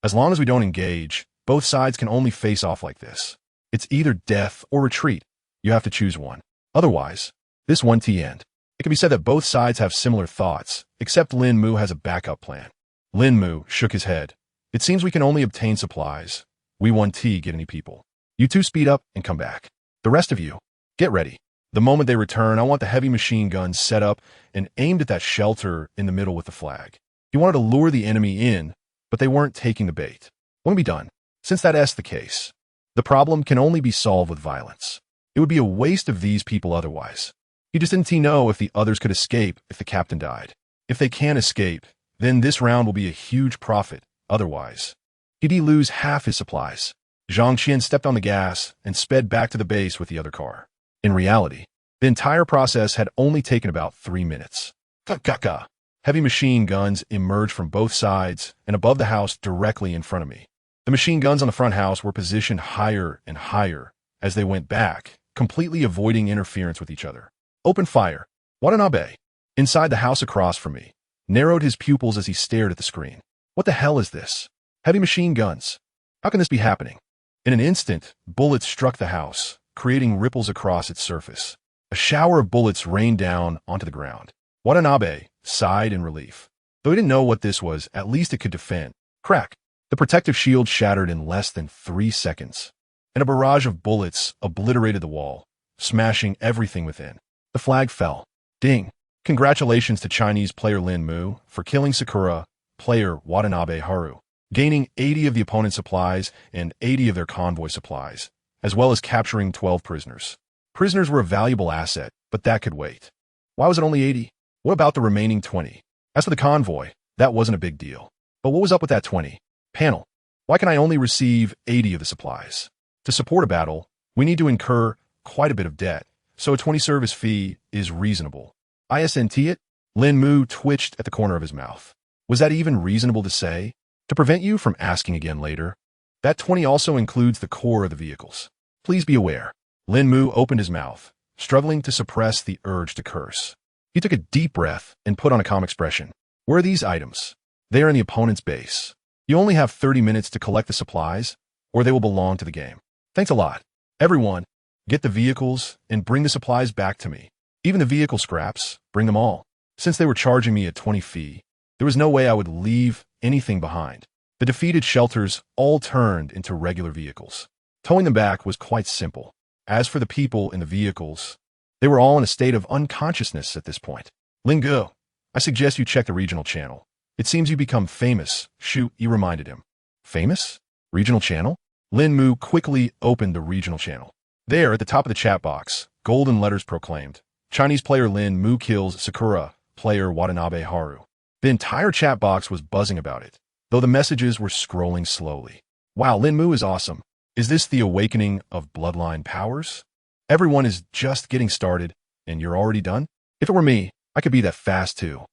as long as we don't engage, both sides can only face off like this. It's either death or retreat. You have to choose one. Otherwise, this won't end. It can be said that both sides have similar thoughts, except Lín Mù has a backup plan. Lín Mù shook his head. It seems we can only obtain supplies. We won't get any people. You 2 speed up and come back. The rest of you, get ready. The moment they return, I want the heavy machine guns set up and aimed at that shelter in the middle with the flag. He wanted to lure the enemy in, but they weren't taking the bait. Won't be done. Since that's the case, the problem can only be solved with violence. It would be a waste of these people otherwise. He just didn't know if the others could escape if the captain died. If they can escape, then this round will be a huge profit. Otherwise, he'd lose half his supplies. Zhang Qian stepped on the gas and sped back to the base with the other car. In reality, the entire process had only taken about 3 minutes. Ka-ka-ka. Heavy machine guns emerged from both sides and above the house directly in front of me. The machine guns on the front house were positioned higher and higher as they went back, completely avoiding interference with each other. Open fire. Watanabe, inside the house across from me, narrowed his pupils as he stared at the screen. What the hell is this? Heavy machine guns. How can this be happening? In an instant, bullets struck the house, creating ripples across its surface. A shower of bullets rained down onto the ground. Watanabe sighed in relief. Though he didn't know what this was, at least it could defend. Crack. The protective shield shattered in less than 3 seconds, and a barrage of bullets obliterated the wall, smashing everything within. The flag fell. Ding. Congratulations to Chinese player Lín Mù for killing Sakura player Watanabe Haru, gaining 80 of the opponent's supplies and 80 of their convoy supplies, as well as capturing 12 prisoners. Prisoners were a valuable asset, but that could wait. Why was it only 80? What about the remaining 20? As for the convoy, that wasn't a big deal. But what was up with that 20? Panel. Why can I only receive 80 of the supplies? To support a battle, we need to incur quite a bit of debt, so a 20 service fee is reasonable. Isn't it? Lín Mù twitched at the corner of his mouth. Was that even reasonable to say? To prevent you from asking again later, that 20 also includes the core of the vehicles. Please be aware. Lín Mù opened his mouth, struggling to suppress the urge to curse. He took a deep breath and put on a calm expression. Where are these items? They are in the opponent's base. You only have 30 minutes to collect the supplies, or they will belong to the game. Thanks a lot. Everyone, get the vehicles and bring the supplies back to me. Even the vehicle scraps, bring them all. Since they were charging me a 20 fee, there was no way I would leave anything behind. The defeated shelters all turned into regular vehicles. Towing them back was quite simple. As for the people in the vehicles, they were all in a state of unconsciousness at this point. Lín Mù, I suggest you check the regional channel. It seems you become famous. Shoot, he reminded him. Famous? Regional channel? Lín Mù quickly opened the regional channel. There, at the top of the chat box, golden letters proclaimed, Chinese player Lín Mù kills Sakura, player Watanabe Haru. The entire chat box was buzzing about it, though the messages were scrolling slowly. Wow, Lín Mù is awesome. Is this the awakening of bloodline powers? Everyone is just getting started, and you're already done? If it were me, I could be that fast too.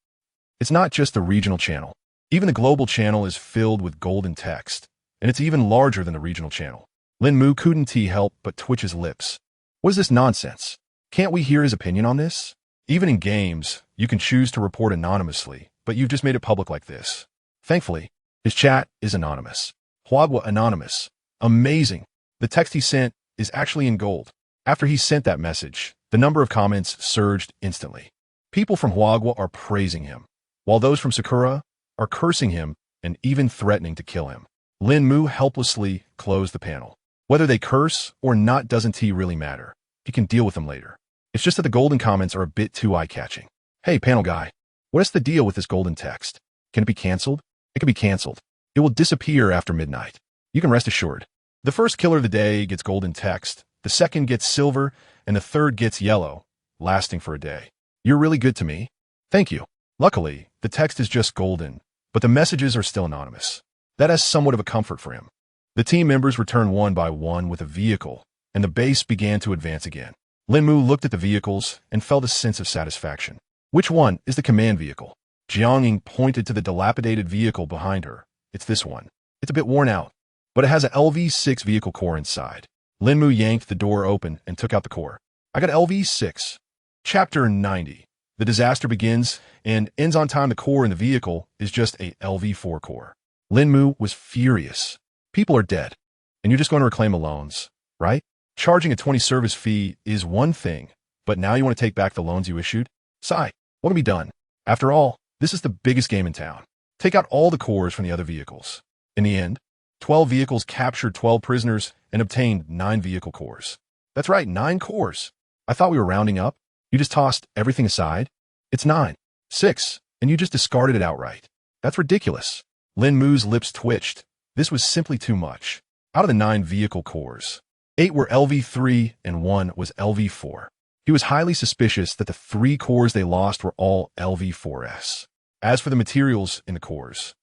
It's not just the regional channel. Even the global channel is filled with golden text, and it's even larger than the regional channel. Lín Mù couldn't help but twitch his lips. What is this nonsense? Can't we hear his opinion on this? Even in games, you can choose to report anonymously, but you've just made it public like this. Thankfully, his chat is anonymous. Huagua anonymous. Amazing. The text he sent is actually in gold. After he sent that message, the number of comments surged instantly. People from Huagua are praising him, while those from Sakura are cursing him and even threatening to kill him. Lín Mù helplessly closed the panel. Whether they curse or not doesn't really matter. He can deal with them later. It's just that the golden comments are a bit too eye-catching. Hey, panel guy, what is the deal with this golden text? Can it be canceled? It can be canceled. It will disappear after midnight. You can rest assured. The first killer of the day gets golden text, the second gets silver, and the third gets yellow, lasting for a day. You're really good to me. Thank you. Luckily, the text is just golden, but the messages are still anonymous. That has somewhat of a comfort for him. The team members returned one by one with a vehicle, and the base began to advance again. Lín Mù looked at the vehicles and felt a sense of satisfaction. Which one is the command vehicle? Jiangying pointed to the dilapidated vehicle behind her. It's this one. It's a bit worn out, but it has a LV-6 vehicle core inside. Lín Mù yanked the door open and took out the core. I got LV-6. Chapter 90. The disaster begins and ends on time. The core in the vehicle is just a LV-4 core. Lín Mù was furious. People are dead, and you're just going to reclaim the loans, right? Charging a 20 service fee is one thing, but now you want to take back the loans you issued? Sigh, what can be done? After all, this is the biggest game in town. Take out all the cores from the other vehicles. In the end, 12 vehicles captured 12 prisoners and obtained 9 vehicle cores. That's right, 9 cores. I thought we were rounding up. You just tossed everything aside? It's 9. 6, and you just discarded it outright. That's ridiculous. Lín Mu's lips twitched. This was simply too much. Out of the 9 vehicle cores, 8 were LV-3 and 1 was LV-4. He was highly suspicious that the 3 cores they lost were all LV-4s. As for the materials in the cores,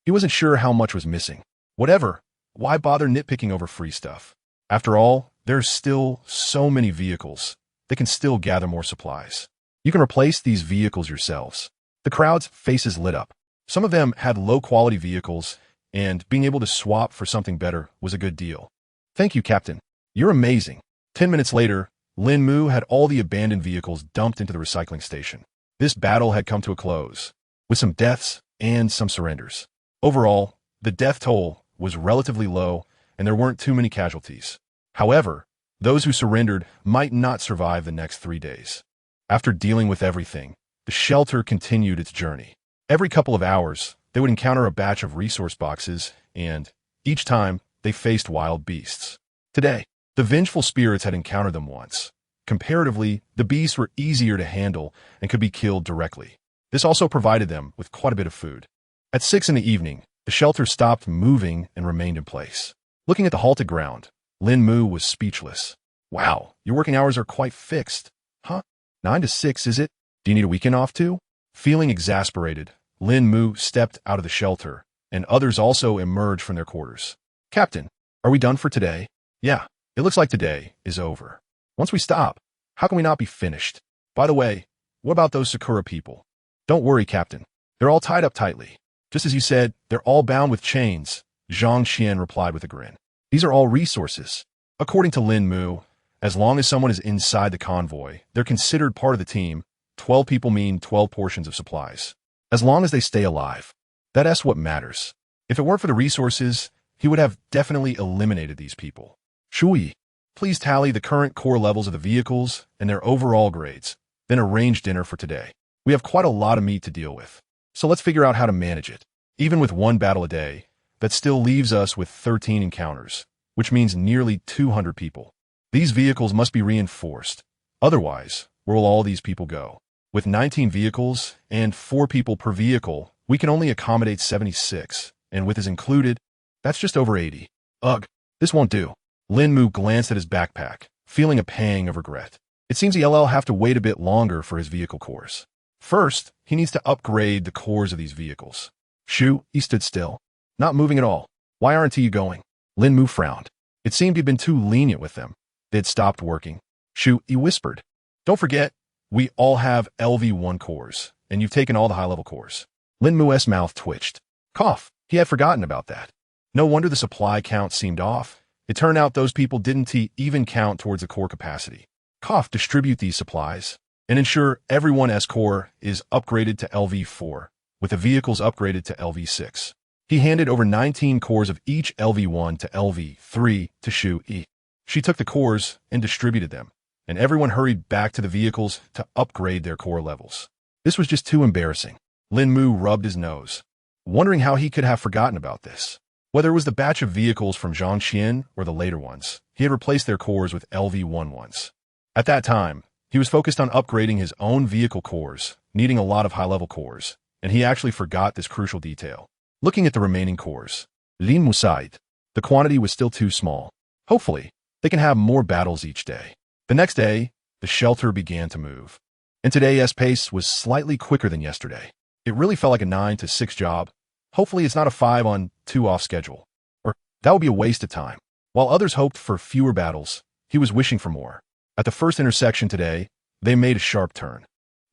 he wasn't sure how much was missing. Whatever, why bother nitpicking over free stuff? After all, there's still so many vehicles. They can still gather more supplies. You can replace these vehicles yourselves. The crowd's faces lit up. Some of them had low-quality vehicles, and being able to swap for something better was a good deal. Thank you, Captain. You're amazing. 10 minutes later, Lín Mù had all the abandoned vehicles dumped into the recycling station. This battle had come to a close, with some deaths and some surrenders. Overall, the death toll was relatively low, and there weren't too many casualties. However, those who surrendered might not survive the next 3 days. After dealing with everything, the shelter continued its journey. Every couple of hours, they would encounter a batch of resource boxes, and each time, they faced wild beasts. Today, the vengeful spirits had encountered them once. Comparatively, the beasts were easier to handle and could be killed directly. This also provided them with quite a bit of food. At 6 in the evening, the shelter stopped moving and remained in place. Looking at the halted ground, Lín Mù was speechless. Wow, your working hours are quite fixed. Huh? 9 to 6, is it? Do you need a weekend off too? Feeling exasperated, Lín Mù stepped out of the shelter, and others also emerged from their quarters. Captain, are we done for today? Yeah, it looks like today is over. Once we stop, how can we not be finished? By the way, what about those Sakura people? Don't worry, Captain. They're all tied up tightly. Just as you said, they're all bound with chains, Zhang Qian replied with a grin. These are all resources. According to Lín Mù, as long as someone is inside the convoy, they're considered part of the team. 12 people mean 12 portions of supplies. As long as they stay alive. That's what matters. If it weren't for the resources, he would have definitely eliminated these people. Shui, please tally the current core levels of the vehicles and their overall grades, then arrange dinner for today. We have quite a lot of meat to deal with, so let's figure out how to manage it. Even with one battle a day, that still leaves us with 13 encounters, which means nearly 200 people. These vehicles must be reinforced. Otherwise, where will all these people go? With 19 vehicles and 4 people per vehicle, we can only accommodate 76, and with his included, that's just over 80. Ugh, this won't do. Lín Mù glanced at his backpack, feeling a pang of regret. It seems he'll have to wait a bit longer for his vehicle cores. First, he needs to upgrade the cores of these vehicles. Shu, he stood still, not moving at all. Why aren't you going? Lín Mù frowned. It seemed he'd been too lenient with them. They'd stopped working. Shu, he whispered. Don't forget, we all have LV1 cores, and you've taken all the high-level cores. Lín Mu's mouth twitched. Cough, he had forgotten about that. No wonder the supply count seemed off. It turned out those people didn't even count towards the core capacity. Cough, distribute these supplies, and ensure everyone's core is upgraded to LV4, with the vehicles upgraded to LV6. He handed over 19 cores of each LV1 to LV3 to Shu Yi. She took the cores and distributed them, and everyone hurried back to the vehicles to upgrade their core levels. This was just too embarrassing. Lín Mù rubbed his nose, wondering how he could have forgotten about this. Whether it was the batch of vehicles from Zhangxian or the later ones, he had replaced their cores with LV1 ones. At that time, he was focused on upgrading his own vehicle cores, needing a lot of high-level cores, and he actually forgot this crucial detail. Looking at the remaining cores, Lín Mù sighed. The quantity was still too small. Hopefully, they can have more battles each day. The next day, the shelter began to move. And today's pace was slightly quicker than yesterday. It really felt like a 9 to 6 job. Hopefully it's not a 5 on 2 off schedule. Or that would be a waste of time. While others hoped for fewer battles, he was wishing for more. At the first intersection today, they made a sharp turn.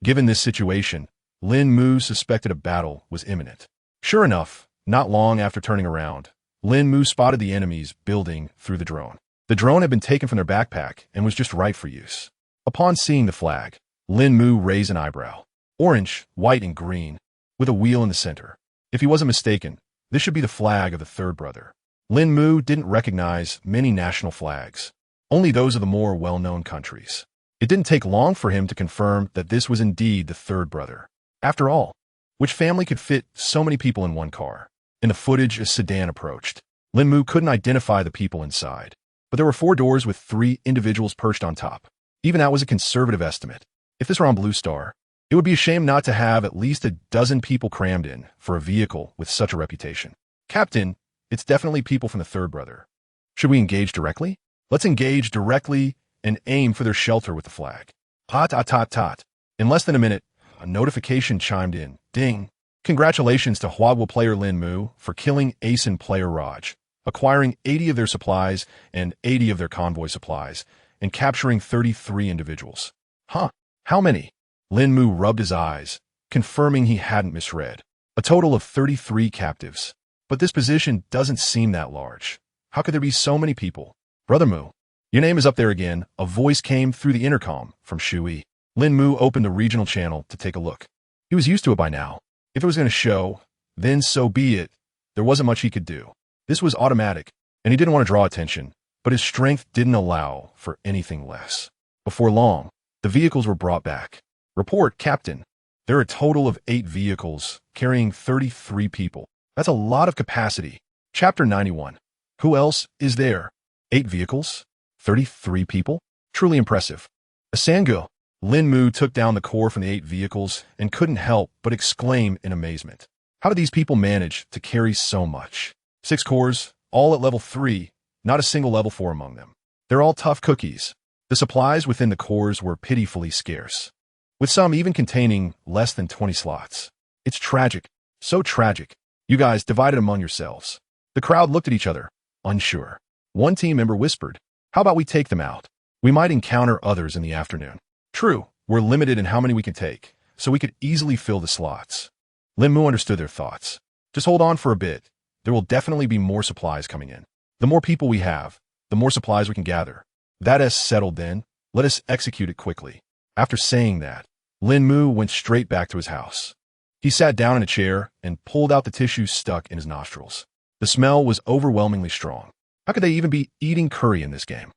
Given this situation, Lín Mù suspected a battle was imminent. Sure enough, not long after turning around, Lín Mù spotted the enemies building through the drone. The drone had been taken from their backpack and was just right for use. Upon seeing the flag, Lín Mù raised an eyebrow. Orange, white, and green, with a wheel in the center. If he wasn't mistaken, this should be the flag of the third brother. Lín Mù didn't recognize many national flags, only those of the more well-known countries. It didn't take long for him to confirm that this was indeed the third brother. After all, which family could fit so many people in one car? In the footage, a sedan approached. Lín Mù couldn't identify the people inside, but there were 4 doors with 3 individuals perched on top. Even that was a conservative estimate. If this were on Blue Star, it would be a shame not to have at least a dozen people crammed in for a vehicle with such a reputation. Captain, it's definitely people from the third brother. Should we engage directly? Let's engage directly and aim for their shelter with the flag. Tot, tot, tot, tot. In less than a minute, a notification chimed in. Ding. Congratulations to Huawei player Lín Mù for killing ASIN player Raj, acquiring 80 of their supplies and 80 of their convoy supplies, and capturing 33 individuals. Huh, how many? Lín Mù rubbed his eyes, confirming he hadn't misread. A total of 33 captives. But this position doesn't seem that large. How could there be so many people? Brother Mù, your name is up there again. A voice came through the intercom from Shui. Lín Mù opened the regional channel to take a look. He was used to it by now. If it was going to show, then so be it. There wasn't much he could do. This was automatic, and he didn't want to draw attention, but his strength didn't allow for anything less. Before long, the vehicles were brought back. Report, Captain. There are a total of 8 vehicles, carrying 33 people. That's a lot of capacity. Chapter 91. Who else is there? 8 vehicles? 33 people? Truly impressive. A Sangul. Lín Mù took down the core from the 8 vehicles and couldn't help but exclaim in amazement. How did these people manage to carry so much? 6 cores, all at level 3, not a single level 4 among them. They're all tough cookies. The supplies within the cores were pitifully scarce, with some even containing less than 20 slots. It's tragic, so tragic. You guys divided among yourselves. The crowd looked at each other, unsure. One team member whispered, how about we take them out? We might encounter others in the afternoon. True, we're limited in how many we can take, so we could easily fill the slots. Lín Mù understood their thoughts. Just hold on for a bit. There will definitely be more supplies coming in. The more people we have, the more supplies we can gather. That is settled then. Let us execute it quickly. After saying that, Lín Mù went straight back to his house. He sat down in a chair and pulled out the tissue stuck in his nostrils. The smell was overwhelmingly strong. How could they even be eating curry in this game?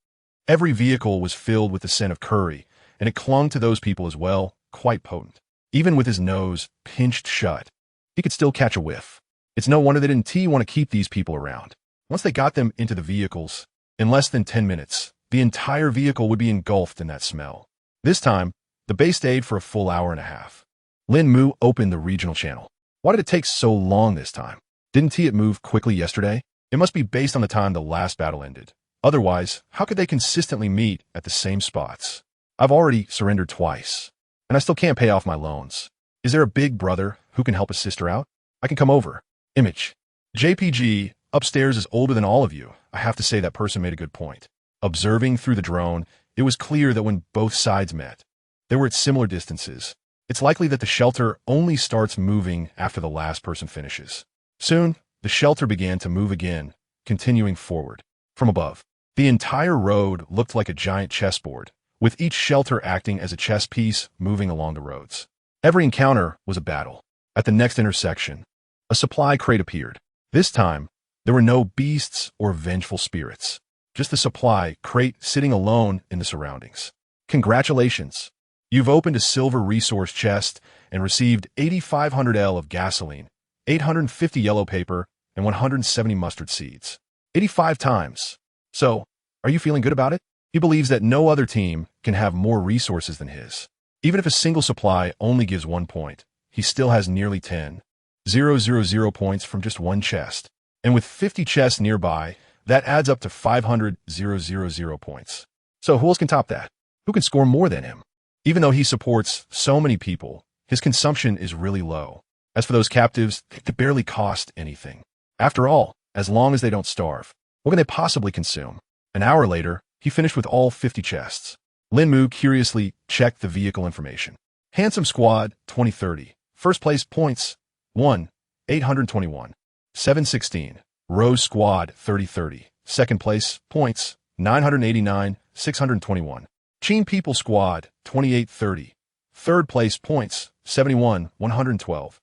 Every vehicle was filled with the scent of curry, and it clung to those people as well, quite potent. Even with his nose pinched shut, he could still catch a whiff. It's no wonder they didn't want to keep these people around. Once they got them into the vehicles, in less than 10 minutes, the entire vehicle would be engulfed in that smell. This time, the base stayed for a full hour and a half. Lín Mù opened the regional channel. Why did it take so long this time? Didn't it move quickly yesterday? It must be based on the time the last battle ended. Otherwise, how could they consistently meet at the same spots? I've already surrendered twice, and I still can't pay off my loans. Is there a big brother who can help a sister out? I can come over. Image. JPG, upstairs is older than all of you. I have to say that person made a good point. Observing through the drone, it was clear that when both sides met, they were at similar distances. It's likely that the shelter only starts moving after the last person finishes. Soon, the shelter began to move again, continuing forward. From above, the entire road looked like a giant chessboard, with each shelter acting as a chess piece moving along the roads. Every encounter was a battle. At the next intersection, a supply crate appeared. This time, there were no beasts or vengeful spirits, just the supply crate sitting alone in the surroundings. Congratulations! You've opened a silver resource chest and received 8,500 L of gasoline, 850 yellow paper, and 170 mustard seeds. 85 times. So, are you feeling good about it? He believes that no other team can have more resources than his. Even if a single supply only gives 1 point, he still has nearly 10,000 points from just one chest. And with 50 chests nearby, that adds up to 500,000 points. So who else can top that? Who can score more than him? Even though he supports so many people, his consumption is really low. As for those captives, they barely cost anything. After all, as long as they don't starve, what can they possibly consume? An hour later, he finished with all 50 chests. Lín Mù curiously checked the vehicle information. Handsome Squad 2030. First place points 1, 821. 716. Rose Squad 3030. Second place points 989, 621. Cheen People Squad 2830. Third place points 71, 112.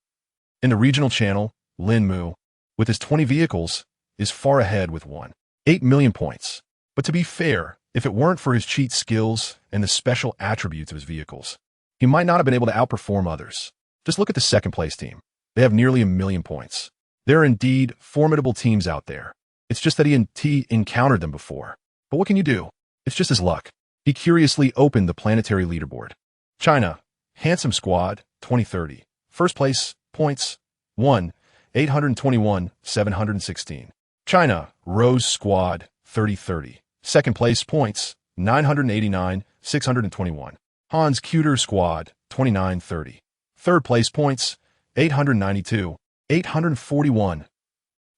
In the regional channel, Lín Mù, with his 20 vehicles, is far ahead with 8 million points. But to be fair, if it weren't for his cheat skills and the special attributes of his vehicles, he might not have been able to outperform others. Just look at the second place team. They have nearly 1 million points. There are indeed formidable teams out there. It's just that he encountered them before. But what can you do? It's just his luck. He curiously opened the planetary leaderboard. China, Handsome Squad 2030. First place points 1, 821, 716. China, Rose Squad 3030. Second place points 989, 621. Hans Cuter Squad 2930. Third place points 892, 841.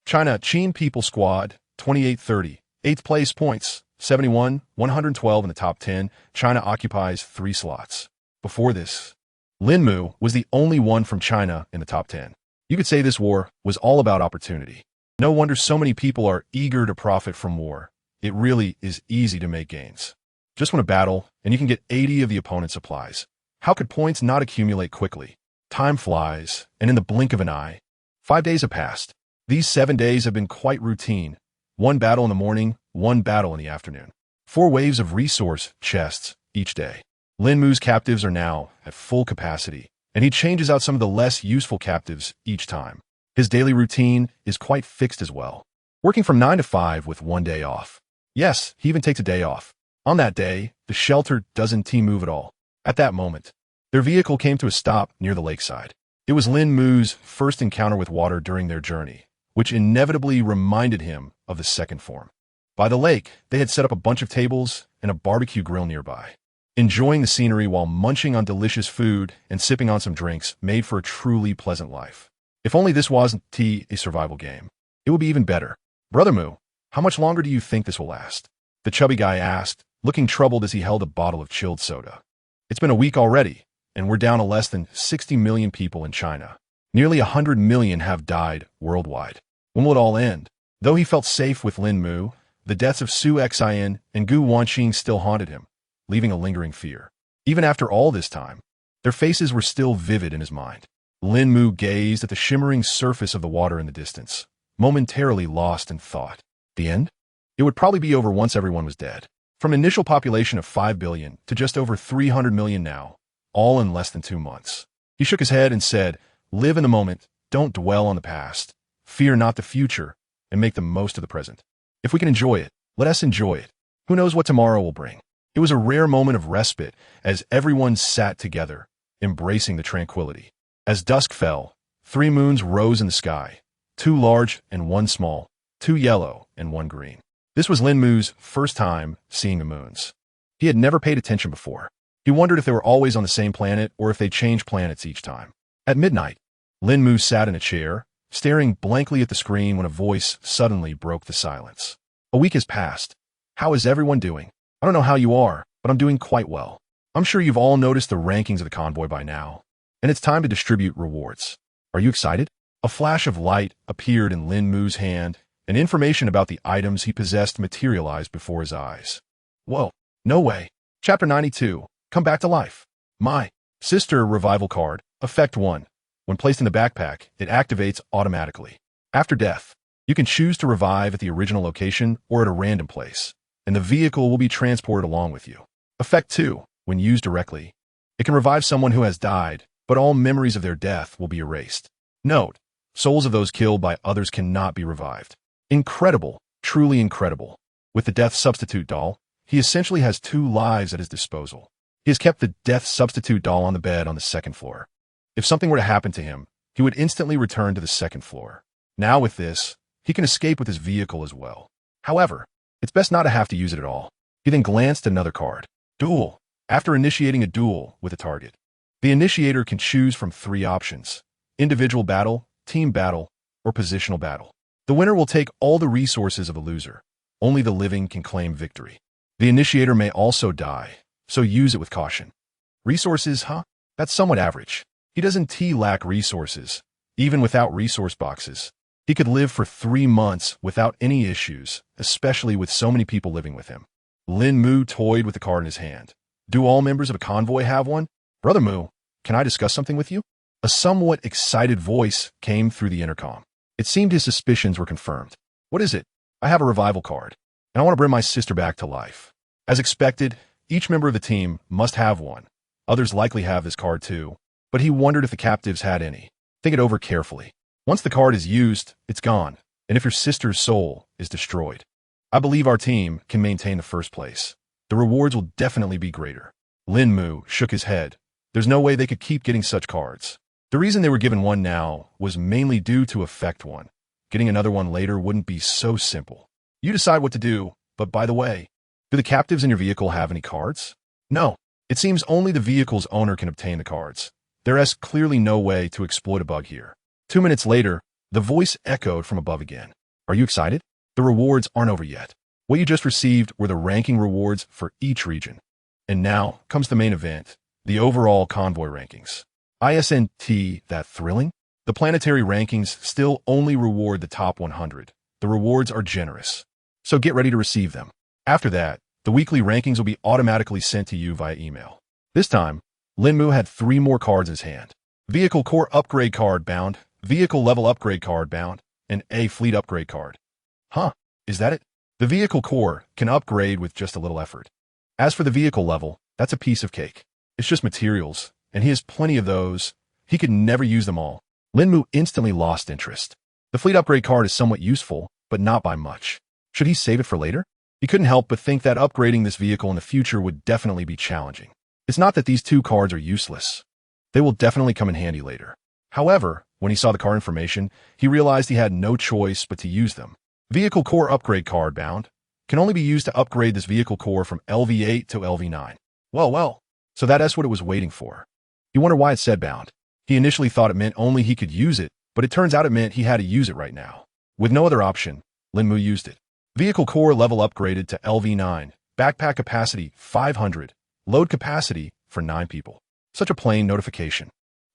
China Cheen People Squad 2830. Eighth place points 71, 112 in the top 10. China occupies 3 slots. Before this, Lín Mù was the only one from China in the top 10. You could say this war was all about opportunity. No wonder so many people are eager to profit from war. It really is easy to make gains. Just win a battle, and you can get 80 of the opponent's supplies. How could points not accumulate quickly? Time flies, and in the blink of an eye, 5 days have passed. These 7 days have been quite routine. 1 battle in the morning, 1 battle in the afternoon. 4 waves of resource chests each day. Lín Mù's captives are now at full capacity, and he changes out some of the less useful captives each time. His daily routine is quite fixed as well, working from 9 to 5 with 1 day off. Yes, he even takes a day off. On that day, the shelter doesn't move at all. At that moment, their vehicle came to a stop near the lakeside. It was Lín Mù's first encounter with water during their journey, which inevitably reminded him of the second form. By the lake, they had set up a bunch of tables and a barbecue grill nearby. Enjoying the scenery while munching on delicious food and sipping on some drinks made for a truly pleasant life. If only this wasn't a survival game, it would be even better. Brother Mù, how much longer do you think this will last? The chubby guy asked, looking troubled as he held a bottle of chilled soda. It's been a week already, and we're down to less than 60 million people in China. Nearly 100 million have died worldwide. When will it all end? Though he felt safe with Lín Mù, the deaths of Su Xian and Gu Wanqing still haunted him, leaving a lingering fear. Even after all this time, their faces were still vivid in his mind. Lín Mù gazed at the shimmering surface of the water in the distance, momentarily lost in thought. The end? It would probably be over once everyone was dead. From an initial population of 5 billion to just over 300 million now, all in less than 2 months. He shook his head and said, "Live in the moment, don't dwell on the past. Fear not the future, and make the most of the present. If we can enjoy it, let us enjoy it. Who knows what tomorrow will bring?" It was a rare moment of respite as everyone sat together, embracing the tranquility. As dusk fell, 3 moons rose in the sky, 2 large and 1 small, 2 yellow and 1 green. This was Lín Mù's first time seeing the moons. He had never paid attention before. He wondered if they were always on the same planet or if they changed planets each time. At midnight, Lín Mù sat in a chair, staring blankly at the screen when a voice suddenly broke the silence. "A week has passed. How is everyone doing? I don't know how you are, but I'm doing quite well. I'm sure you've all noticed the rankings of the convoy by now, and it's time to distribute rewards. Are you excited?" A flash of light appeared in Lín Mù's hand, and information about the items he possessed materialized before his eyes. Whoa, no way. Chapter 92, Come Back to Life. My Sister Revival Card, Effect 1. When placed in the backpack, it activates automatically. After death, you can choose to revive at the original location or at a random place, and the vehicle will be transported along with you. Effect 2. When used directly, it can revive someone who has died, but all memories of their death will be erased. Note, souls of those killed by others cannot be revived. Incredible, truly incredible. With the Death Substitute doll, he essentially has 2 lives at his disposal. He has kept the Death Substitute doll on the bed on the 2nd floor. If something were to happen to him, he would instantly return to the 2nd floor. Now with this, he can escape with his vehicle as well. However, it's best not to have to use it at all. He then glanced at another card. Duel. After initiating a duel with a target, the initiator can choose from 3 options: individual battle, team battle, or positional battle. The winner will take all the resources of a loser. Only the living can claim victory. The initiator may also die, so use it with caution. Resources, huh? That's somewhat average. He doesn't lack resources, even without resource boxes. He could live for 3 months without any issues, especially with so many people living with him. Lín Mù toyed with the card in his hand. Do all members of a convoy have one? Brother Mù, can I discuss something with you? A somewhat excited voice came through the intercom. It seemed his suspicions were confirmed. What is it? I have a revival card, and I want to bring my sister back to life. As expected, each member of the team must have one. Others likely have this card too, but he wondered if the captives had any. Think it over carefully. Once the card is used, it's gone, and if your sister's soul is destroyed. I believe our team can maintain the first place. The rewards will definitely be greater. Lín Mù shook his head. There's no way they could keep getting such cards. The reason they were given one now was mainly due to Effect 1. Getting another one later wouldn't be so simple. You decide what to do, but by the way, do the captives in your vehicle have any cards? No. It seems only the vehicle's owner can obtain the cards. There is clearly no way to exploit a bug here. 2 minutes later, the voice echoed from above again. Are you excited? The rewards aren't over yet. What you just received were the ranking rewards for each region. And now comes the main event, the overall convoy rankings. ISNT, that thrilling? The planetary rankings still only reward the top 100. The rewards are generous, so get ready to receive them. After that, the weekly rankings will be automatically sent to you via email. This time, Lín Mù had 3 more cards in his hand. Vehicle Core Upgrade Card bound, Vehicle Level Upgrade Card bound, and a Fleet Upgrade Card. Huh, is that it? The Vehicle Core can upgrade with just a little effort. As for the vehicle level, that's a piece of cake. It's just materials, and he has plenty of those. He could never use them all. Lín Mù instantly lost interest. The Fleet Upgrade Card is somewhat useful, but not by much. Should he save it for later? He couldn't help but think that upgrading this vehicle in the future would definitely be challenging. It's not that these 2 cards are useless. They will definitely come in handy later. However, when he saw the card information, he realized he had no choice but to use them. Vehicle Core Upgrade Card bound can only be used to upgrade this vehicle core from LV8 to LV9. Well, so that's what it was waiting for. He wondered why it said bound. He initially thought it meant only he could use it, but it turns out it meant he had to use it right now. With no other option, Lín Mù used it. Vehicle core level upgraded to LV9, backpack capacity 500, load capacity for 9 people. Such a plain notification.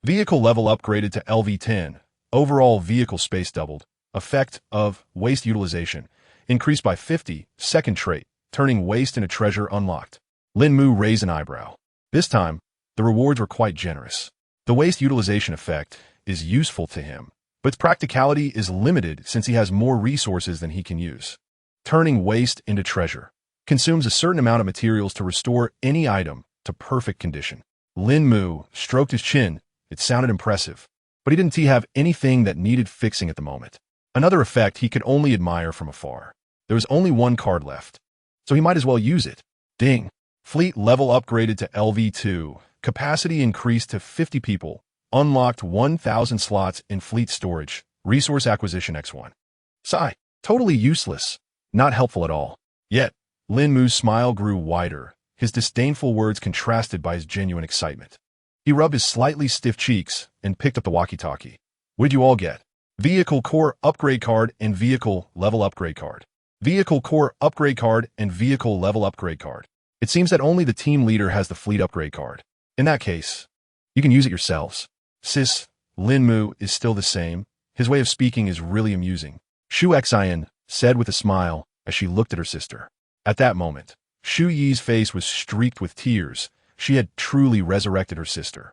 Vehicle level upgraded to LV10, overall vehicle space doubled, effect of waste utilization, increased by 50, second trait, turning waste into treasure unlocked. Lín Mù raised an eyebrow. This time, the rewards were quite generous. The waste utilization effect is useful to him, but its practicality is limited since he has more resources than he can use. Turning waste into treasure consumes a certain amount of materials to restore any item to perfect condition. Lín Mù stroked his chin. It sounded impressive, but he didn't have anything that needed fixing at the moment. Another effect he could only admire from afar. There was only one card left, so he might as well use it. Ding. Fleet level upgraded to LV2. Capacity increased to 50 people. Unlocked 1,000 slots in fleet storage. Resource acquisition X1. Sigh. Totally useless. Not helpful at all. Yet, Lín Mù's smile grew wider, his disdainful words contrasted by his genuine excitement. He rubbed his slightly stiff cheeks and picked up the walkie-talkie. What'd you all get? Vehicle Core Upgrade Card and Vehicle Level Upgrade Card. Vehicle Core Upgrade Card and Vehicle Level Upgrade Card. It seems that only the team leader has the fleet upgrade card. In that case, you can use it yourselves. Sis, Lín Mù is still the same. His way of speaking is really amusing. Shu Xian said with a smile as she looked at her sister. At that moment, Shu Yi's face was streaked with tears. She had truly resurrected her sister.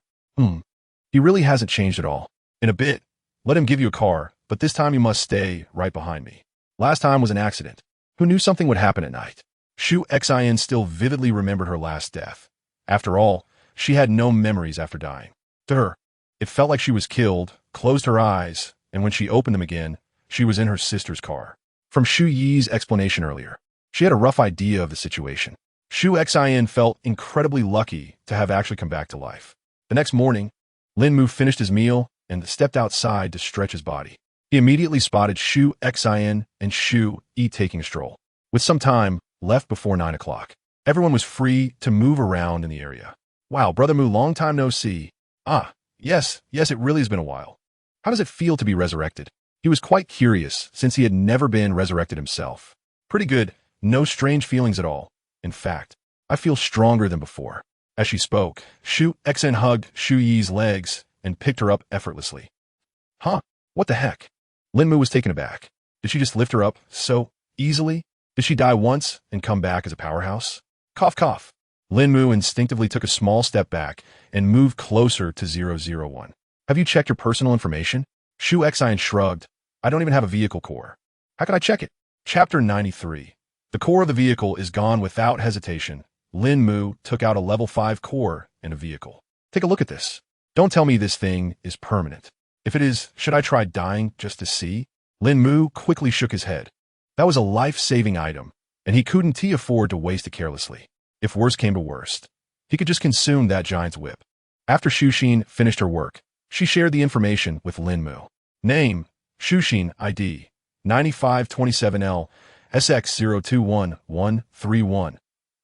He really hasn't changed at all. In a bit, let him give you a car, but this time you must stay right behind me. Last time was an accident. Who knew something would happen at night? Shu Xian still vividly remembered her last death. After all, she had no memories after dying. To her, it felt like she was killed, closed her eyes, and when she opened them again, she was in her sister's car. From Shu Yi's explanation earlier, she had a rough idea of the situation. Shu Xian felt incredibly lucky to have actually come back to life. The next morning, Lín Mù finished his meal and stepped outside to stretch his body. He immediately spotted Shu Xian and Shu Yi taking a stroll. With some time left before 9 o'clock, everyone was free to move around in the area. Wow, Brother Mu, long time no see. Yes, it really has been a while. How does it feel to be resurrected? He was quite curious since he had never been resurrected himself. Pretty good, no strange feelings at all. In fact, I feel stronger than before. As she spoke, Shu Xian hugged Shu Yi's legs and picked her up effortlessly. What the heck? Lín Mù was taken aback. Did she just lift her up so easily? Did she die once and come back as a powerhouse? Cough, cough. Lín Mù instinctively took a small step back and moved closer to 001. Have you checked your personal information? Shu Xian shrugged. I don't even have a vehicle core. How can I check it? Chapter 93. The core of the vehicle is gone without hesitation. Lín Mù took out a level 5 core in a vehicle. Take a look at this. Don't tell me this thing is permanent. If it is, should I try dying just to see? Lín Mù quickly shook his head. That was a life-saving item, and he couldn't afford to waste it carelessly. If worst came to worst, he could just consume that giant's whip. After Xuxin finished her work, she shared the information with Lín Mù. Name, Xuxin, ID, 9527L, SX021131.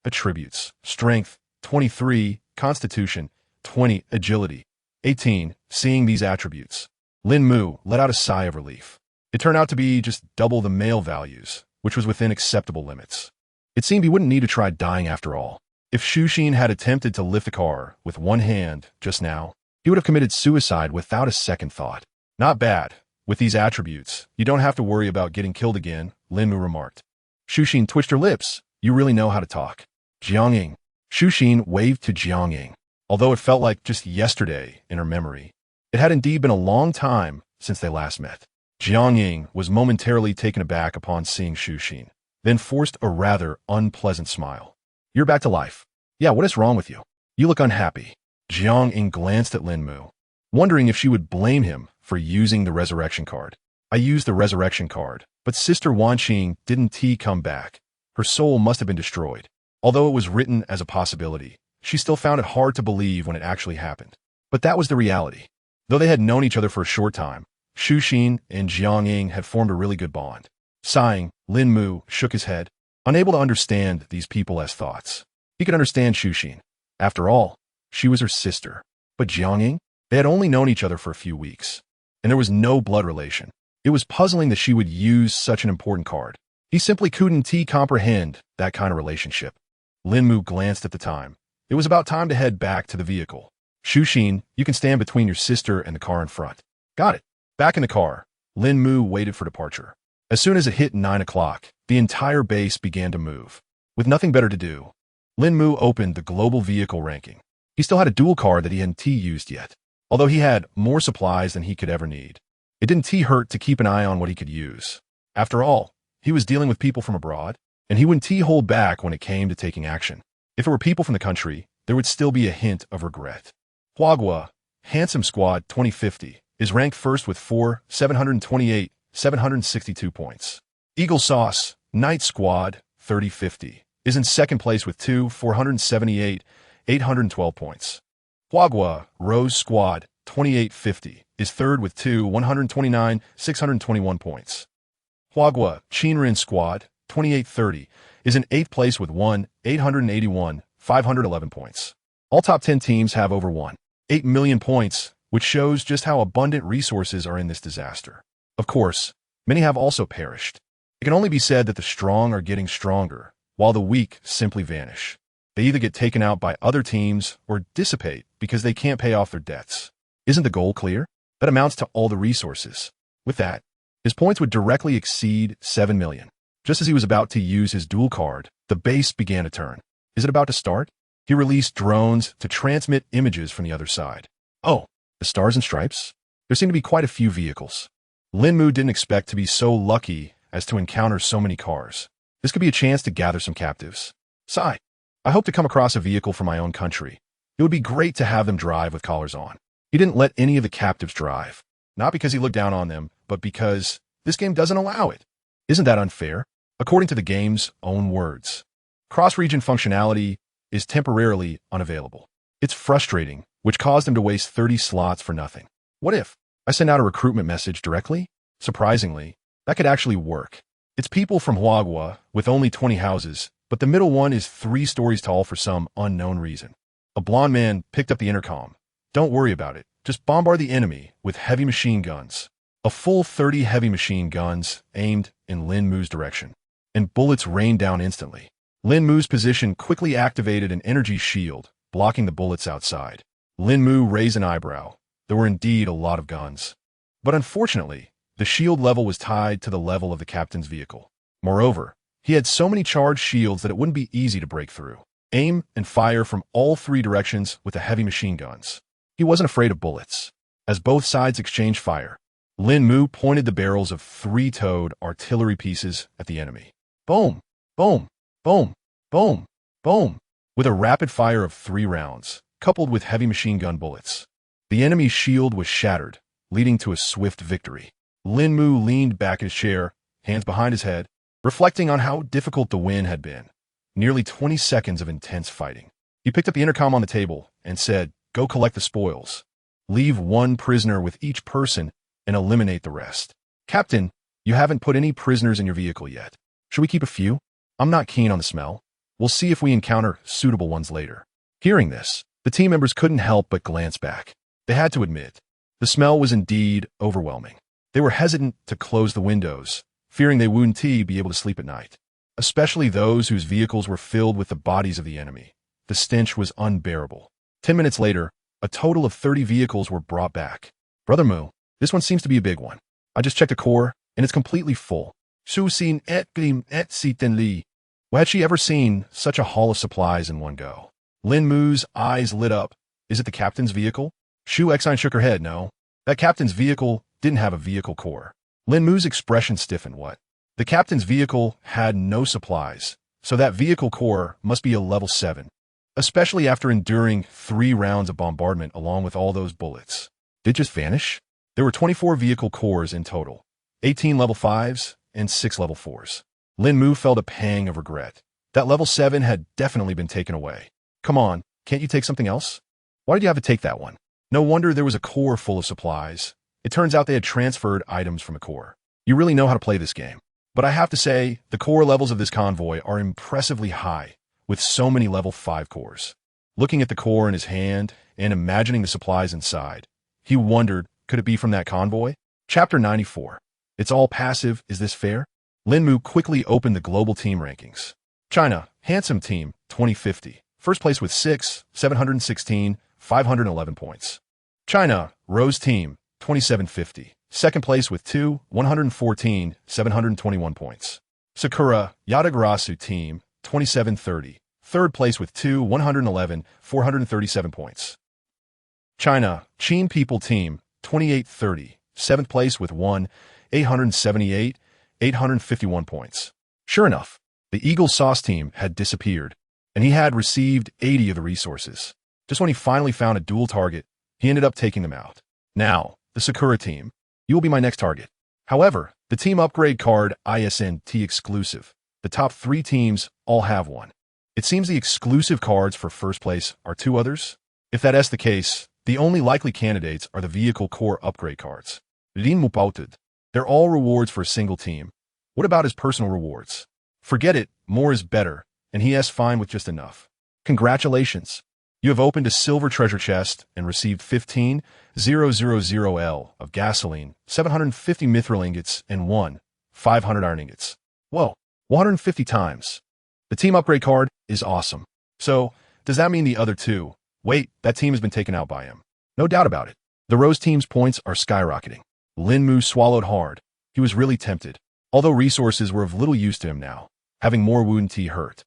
Attributes, Strength, 23, Constitution, 20, Agility, 18. Seeing these attributes, Lín Mù let out a sigh of relief. It turned out to be just double the male values, which was within acceptable limits. It seemed he wouldn't need to try dying after all. If Xuxin had attempted to lift the car with one hand just now, he would have committed suicide without a second thought. Not bad. With these attributes, you don't have to worry about getting killed again, Lín Mù remarked. Xuxin twitched her lips. You really know how to talk. Jiangying. Xuxin waved to Jiangying. Although it felt like just yesterday in her memory, it had indeed been a long time since they last met. Jiangying was momentarily taken aback upon seeing Xuxin, then forced a rather unpleasant smile. You're back to life. Yeah, what is wrong with you? You look unhappy. Jiangying glanced at Lín Mù, wondering if she would blame him for using the resurrection card. I used the resurrection card, but Sister Wanqing didn't come back. Her soul must have been destroyed. Although it was written as a possibility, she still found it hard to believe when it actually happened. But that was the reality. Though they had known each other for a short time, Xuxin and Jiangying had formed a really good bond. Sighing, Lín Mù shook his head, unable to understand these people as thoughts. He could understand Xuxin. After all, she was her sister. But Jiangying? They had only known each other for a few weeks, and there was no blood relation. It was puzzling that she would use such an important card. He simply couldn't comprehend that kind of relationship. Lín Mù glanced at the time. It was about time to head back to the vehicle. Xuxin, you can stand between your sister and the car in front. Got it. Back in the car, Lín Mù waited for departure. As soon as it hit 9 o'clock, the entire base began to move. With nothing better to do, Lín Mù opened the global vehicle ranking. He still had a dual car that he hadn't used yet. although he had more supplies than he could ever need. It didn't hurt to keep an eye on what he could use. After all, he was dealing with people from abroad, and he wouldn't hold back when it came to taking action. If it were people from the country, there would still be a hint of regret. Huagua, Handsome Squad 2050, is ranked first with 762 points. Eagle Sauce, Night Squad 3050, is in second place with 812 points. Huagua, Rose Squad 2850, is third with 621 points. Huagua, Chinrin Squad 2830, is in eighth place with 511 points. All top 10 teams have over 8 million points, which shows just how abundant resources are in this disaster. Of course, many have also perished. It can only be said that the strong are getting stronger, while the weak simply vanish. They either get taken out by other teams or dissipate because they can't pay off their debts. Isn't the goal clear? That amounts to all the resources. With that, his points would directly exceed 7 million. Just as he was about to use his dual card, the base began to turn. Is it about to start? He released drones to transmit images from the other side. Oh, the Stars and Stripes? There seem to be quite a few vehicles. Lín Mù didn't expect to be so lucky as to encounter so many cars. This could be a chance to gather some captives. Sigh. I hope to come across a vehicle from my own country. It would be great to have them drive with collars on. He didn't let any of the captives drive. Not because he looked down on them, but because this game doesn't allow it. Isn't that unfair? According to the game's own words. Cross-region functionality is temporarily unavailable. It's frustrating, which caused him to waste 30 slots for nothing. What if I send out a recruitment message directly? Surprisingly, that could actually work. It's people from Huagua with only 20 houses, but the middle one is 3 stories tall for some unknown reason. A blond man picked up the intercom. Don't worry about it. Just bombard the enemy with heavy machine guns. A full 30 heavy machine guns aimed in Lín Mù's direction, and bullets rained down instantly. Lín Mù's position quickly activated an energy shield, blocking the bullets outside. Lín Mù raised an eyebrow. There were indeed a lot of guns. But unfortunately, the shield level was tied to the level of the captain's vehicle. Moreover, he had so many charged shields that it wouldn't be easy to break through. Aim and fire from all 3 directions with the heavy machine guns. He wasn't afraid of bullets. As both sides exchanged fire, Lín Mù pointed the barrels of 3-toed artillery pieces at the enemy. Boom! Boom! Boom! Boom! Boom! With a rapid fire of 3 rounds, coupled with heavy machine gun bullets. The enemy's shield was shattered, leading to a swift victory. Lín Mù leaned back in his chair, hands behind his head, reflecting on how difficult the win had been. Nearly 20 seconds of intense fighting. He picked up the intercom on the table and said, "Go collect the spoils. Leave 1 prisoner with each person and eliminate the rest. Captain, you haven't put any prisoners in your vehicle yet. Should we keep a few? I'm not keen on the smell. We'll see if we encounter suitable ones later." Hearing this, the team members couldn't help but glance back. They had to admit, the smell was indeed overwhelming. They were hesitant to close the windows, fearing they wouldn't be able to sleep at night. Especially those whose vehicles were filled with the bodies of the enemy. The stench was unbearable. 10 minutes later, a total of 30 vehicles were brought back. Brother Mu, this one seems to be a big one. I just checked the core, and it's completely full. Susin et glim et siten li. Well, had she ever seen such a haul of supplies in one go? Lín Mù's eyes lit up. Is it the captain's vehicle? Shu Exine shook her head. No. That captain's vehicle didn't have a vehicle core. Lín Mù's expression stiffened. What? The captain's vehicle had no supplies, so that vehicle core must be a level 7. Especially after enduring 3 rounds of bombardment along with all those bullets. Did it just vanish? There were 24 vehicle cores in total, 18 level 5s and 6 level 4s. Lín Mù felt a pang of regret. That level 7 had definitely been taken away. Come on, can't you take something else? Why did you have to take that one? No wonder there was a core full of supplies. It turns out they had transferred items from a core. You really know how to play this game. But I have to say, the core levels of this convoy are impressively high, with so many level 5 cores. Looking at the core in his hand and imagining the supplies inside, he wondered, could it be from that convoy? Chapter 94. It's all passive, is this fair? Lín Mù quickly opened the global team rankings. China, Handsome Team, 2050. First place with 716, 511 points. China, Rose Team, 2750. Second place with 114, 721 points. Sakura, Yatagarasu Team, 2730. Third place with 111, 437 points. China, Qin People Team, 2830, 7th place with 851 points. Sure enough, the Eagle Sauce team had disappeared, and he had received 80 of the resources. Just when he finally found a dual target, he ended up taking them out. Now, the Sakura team, you will be my next target. However, the team upgrade card ISNT exclusive. The top 3 teams all have one. It seems the exclusive cards for first place are 2 others. If that is the case, the only likely candidates are the vehicle core upgrade cards. Lín Mù. They're all rewards for a single team. What about his personal rewards? Forget it, more is better, and he is fine with just enough. Congratulations! You have opened a silver treasure chest and received 15,000 L of gasoline, 750 mithril ingots, and 500 iron ingots. Whoa, 150 times. The team upgrade card is awesome. So, does that mean the other 2? Wait, that team has been taken out by him. No doubt about it. The Rose team's points are skyrocketing. Lín Mù swallowed hard. He was really tempted, although resources were of little use to him now, having more wound tea hurt.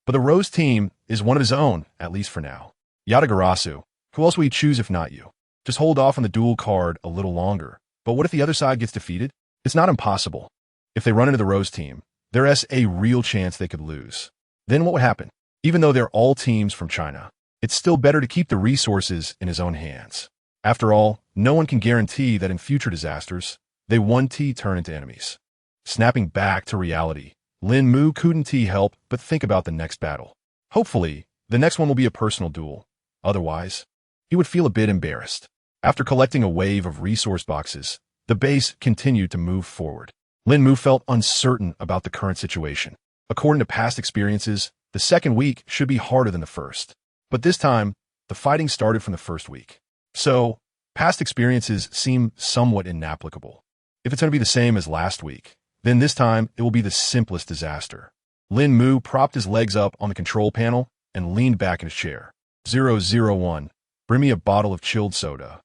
But the Rose team is one of his own, at least for now. Yatagarasu, who else will you choose if not you? Just hold off on the dual card a little longer. But what if the other side gets defeated? It's not impossible. If they run into the Rose team, there is a real chance they could lose. Then what would happen? Even though they're all teams from China, it's still better to keep the resources in his own hands. After all, no one can guarantee that in future disasters, they won't turn into enemies. Snapping back to reality, Lín Mù couldn't help but think about the next battle. Hopefully, the next one will be a personal duel. Otherwise, he would feel a bit embarrassed. After collecting a wave of resource boxes, the base continued to move forward. Lín Mù felt uncertain about the current situation. According to past experiences, the second week should be harder than the first. But this time, the fighting started from the first week. So, past experiences seem somewhat inapplicable. If it's going to be the same as last week, then this time it will be the simplest disaster. Lín Mù propped his legs up on the control panel and leaned back in his chair. 001, bring me a bottle of chilled soda.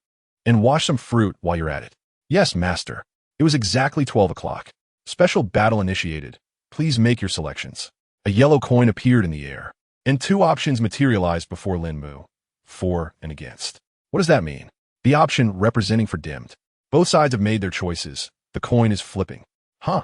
And wash some fruit while you're at it. Yes, master. It was exactly 12 o'clock. Special battle initiated. Please make your selections. A yellow coin appeared in the air, and 2 options materialized before Lín Mù. For and against. What does that mean? The option representing for dimmed. Both sides have made their choices. The coin is flipping. Huh?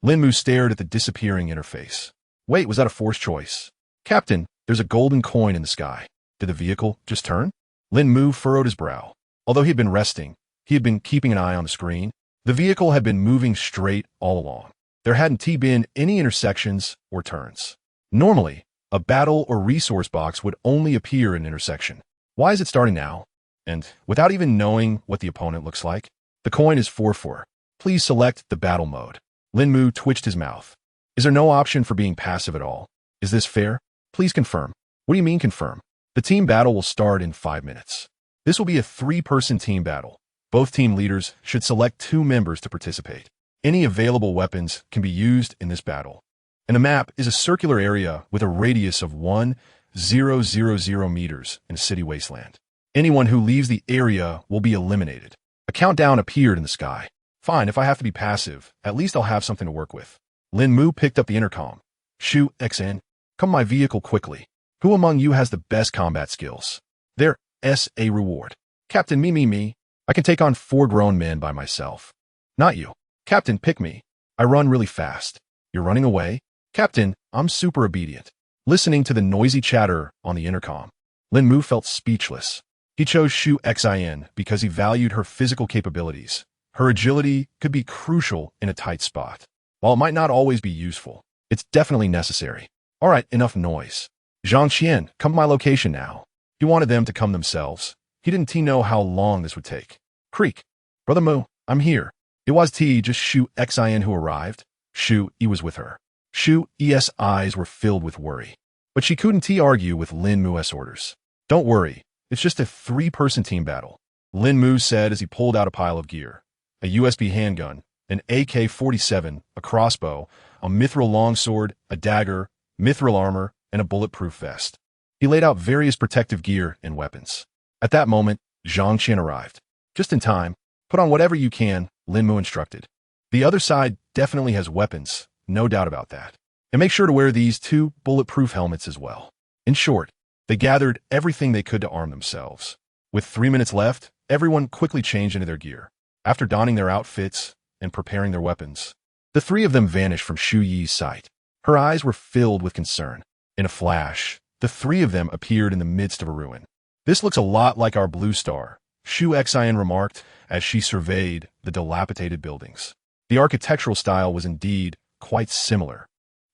Lín Mù stared at the disappearing interface. Wait, was that a forced choice? Captain, there's a golden coin in the sky. Did the vehicle just turn? Lín Mù furrowed his brow. Although he had been resting, he had been keeping an eye on the screen. The vehicle had been moving straight all along. There hadn't been any intersections or turns. Normally, a battle or resource box would only appear in an intersection. Why is it starting now? And, without even knowing what the opponent looks like, the coin is 4-4. Please select the battle mode. Lín Mù twitched his mouth. Is there no option for being passive at all? Is this fair? Please confirm. What do you mean confirm? The team battle will start in 5 minutes. This will be a 3-person team battle. Both team leaders should select 2 members to participate. Any available weapons can be used in this battle. And the map is a circular area with a radius of 1,000 meters in a city wasteland. Anyone who leaves the area will be eliminated. A countdown appeared in the sky. Fine, if I have to be passive, at least I'll have something to work with. Lín Mù picked up the intercom. Shu XN, come my vehicle quickly. Who among you has the best combat skills? There is a reward. Captain, me. I can take on 4 grown men by myself. Not you. Captain, pick me. I run really fast. You're running away? Captain, I'm super obedient. Listening to the noisy chatter on the intercom, Lín Mù felt speechless. He chose Shu Xin because he valued her physical capabilities. Her agility could be crucial in a tight spot. While it might not always be useful, it's definitely necessary. All right, enough noise. Zhang Qian, come to my location now. He wanted them to come themselves. He didn't know how long this would take. Creak. Brother Mu, I'm here. It was just Shu Xin who arrived. Shu E was with her. Shu E's eyes were filled with worry. But she couldn't argue with Lín Mu's orders. Don't worry, it's just a 3-person team battle. Lín Mù said as he pulled out a pile of gear. A USB handgun, an AK-47, a crossbow, a mithril longsword, a dagger, mithril armor, and a bulletproof vest. He laid out various protective gear and weapons. At that moment, Zhang Qian arrived. Just in time. Put on whatever you can, Lín Mù instructed. The other side definitely has weapons, no doubt about that. And make sure to wear these 2 bulletproof helmets as well. In short, they gathered everything they could to arm themselves. With 3 minutes left, everyone quickly changed into their gear. After donning their outfits and preparing their weapons, the three of them vanished from Shu Yi's sight. Her eyes were filled with concern. In a flash, the three of them appeared in the midst of a ruin. "This looks a lot like our blue star," Shu Xian remarked as she surveyed the dilapidated buildings. The architectural style was indeed quite similar,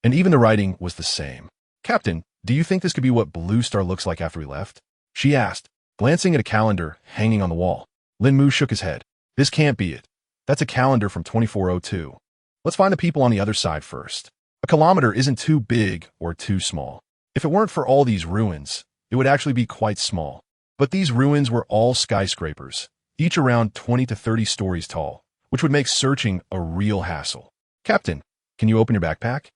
and even the writing was the same. "Captain, do you think this could be what Blue Star looks like after we left?" she asked, glancing at a calendar hanging on the wall. Lín Mù shook his head. "This can't be it. That's a calendar from 2402. Let's find the people on the other side first. A kilometer isn't too big or too small. If it weren't for all these ruins, it would actually be quite small. But these ruins were all skyscrapers, each around 20 to 30 stories tall, which would make searching a real hassle. Captain, can you open your backpack?"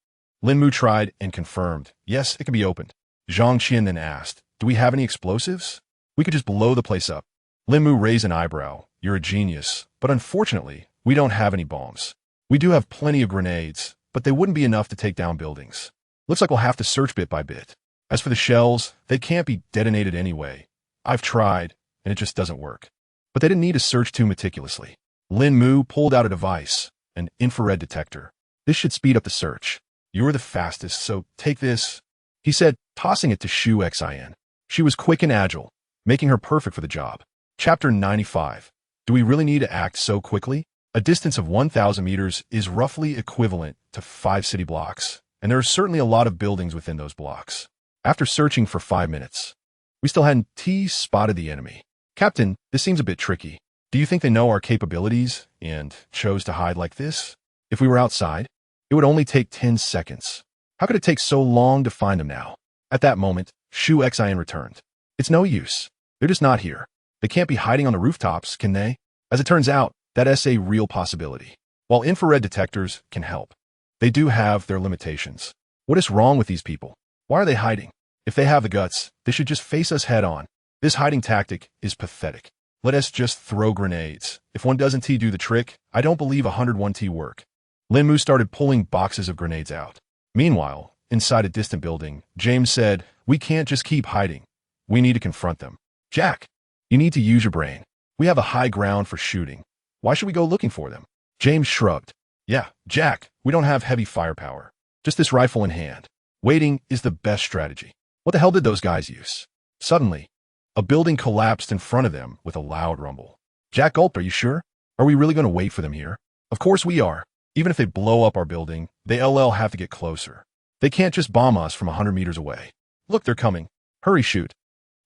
Lín Mù tried and confirmed, "Yes, it can be opened." Zhang Qian then asked, "Do we have any explosives? We could just blow the place up." Lín Mù raised an eyebrow. "You're a genius, but unfortunately, we don't have any bombs. We do have plenty of grenades, but they wouldn't be enough to take down buildings. Looks like we'll have to search bit by bit. As for the shells, they can't be detonated anyway. I've tried, and it just doesn't work." But they didn't need to search too meticulously. Lín Mù pulled out a device, an infrared detector. "This should speed up the search. You're the fastest, so take this," he said, tossing it to Shu Xian. She was quick and agile, making her perfect for the job. Chapter 95. Do we really need to act so quickly? A distance of 1,000 meters is roughly equivalent to 5 city blocks, and there are certainly a lot of buildings within those blocks. After searching for 5 minutes, we still hadn't spotted the enemy. "Captain, this seems a bit tricky. Do you think they know our capabilities and chose to hide like this? If we were outside, it would only take 10 seconds. How could it take so long to find them now?" At that moment, Shu Xian returned. "It's no use. They're just not here. They can't be hiding on the rooftops, can they?" As it turns out, that's a real possibility. While infrared detectors can help, they do have their limitations. What is wrong with these people? Why are they hiding? If they have the guts, they should just face us head on. This hiding tactic is pathetic. Let us just throw grenades. If one doesn't do the trick, I don't believe 101 work. Lín Mù started pulling boxes of grenades out. Meanwhile, inside a distant building, James said, "We can't just keep hiding. We need to confront them. Jack, you need to use your brain. We have a high ground for shooting. Why should we go looking for them?" James shrugged. "Yeah, Jack, we don't have heavy firepower. Just this rifle in hand. Waiting is the best strategy." What the hell did those guys use? Suddenly, a building collapsed in front of them with a loud rumble. Jack gulped. "Are you sure? Are we really going to wait for them here?" "Of course we are. Even if they blow up our building, they'll have to get closer. They can't just bomb us from 100 meters away. Look, they're coming. Hurry, shoot."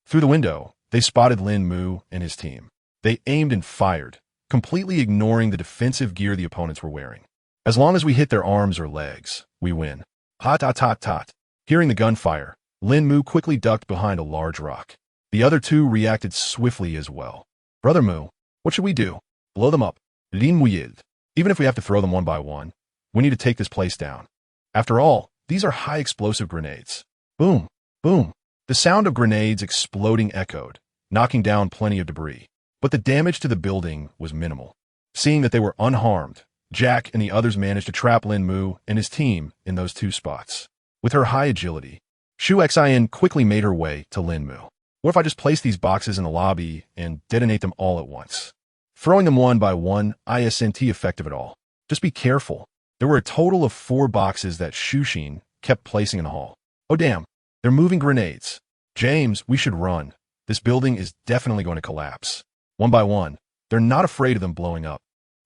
Through the window, they spotted Lín Mù and his team. They aimed and fired, completely ignoring the defensive gear the opponents were wearing. "As long as we hit their arms or legs, we win." Hot, hot, hot, hot. Hearing the gunfire, Lín Mù quickly ducked behind a large rock. The other two reacted swiftly as well. "Brother Mù, what should we do?" "Blow them up." Lín Mù yelled. "Even if we have to throw them one by one, we need to take this place down. After all, these are high explosive grenades." Boom, boom. The sound of grenades exploding echoed, knocking down plenty of debris. But the damage to the building was minimal. Seeing that they were unharmed, Jack and the others managed to trap Lín Mù and his team in those two spots. With her high agility, Shu Xian quickly made her way to Lín Mù. "What if I just place these boxes in the lobby and detonate them all at once? Throwing them one by one isn't effective at all. Just be careful." There were a total of 4 boxes that Shushin kept placing in the hall. "Oh damn, they're moving grenades. James, we should run. This building is definitely going to collapse. One by one, they're not afraid of them blowing up.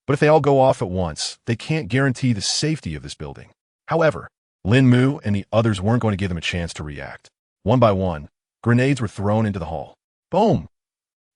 But if they all go off at once, they can't guarantee the safety of this building." However, Lín Mù and the others weren't going to give them a chance to react. One by one, grenades were thrown into the hall. Boom!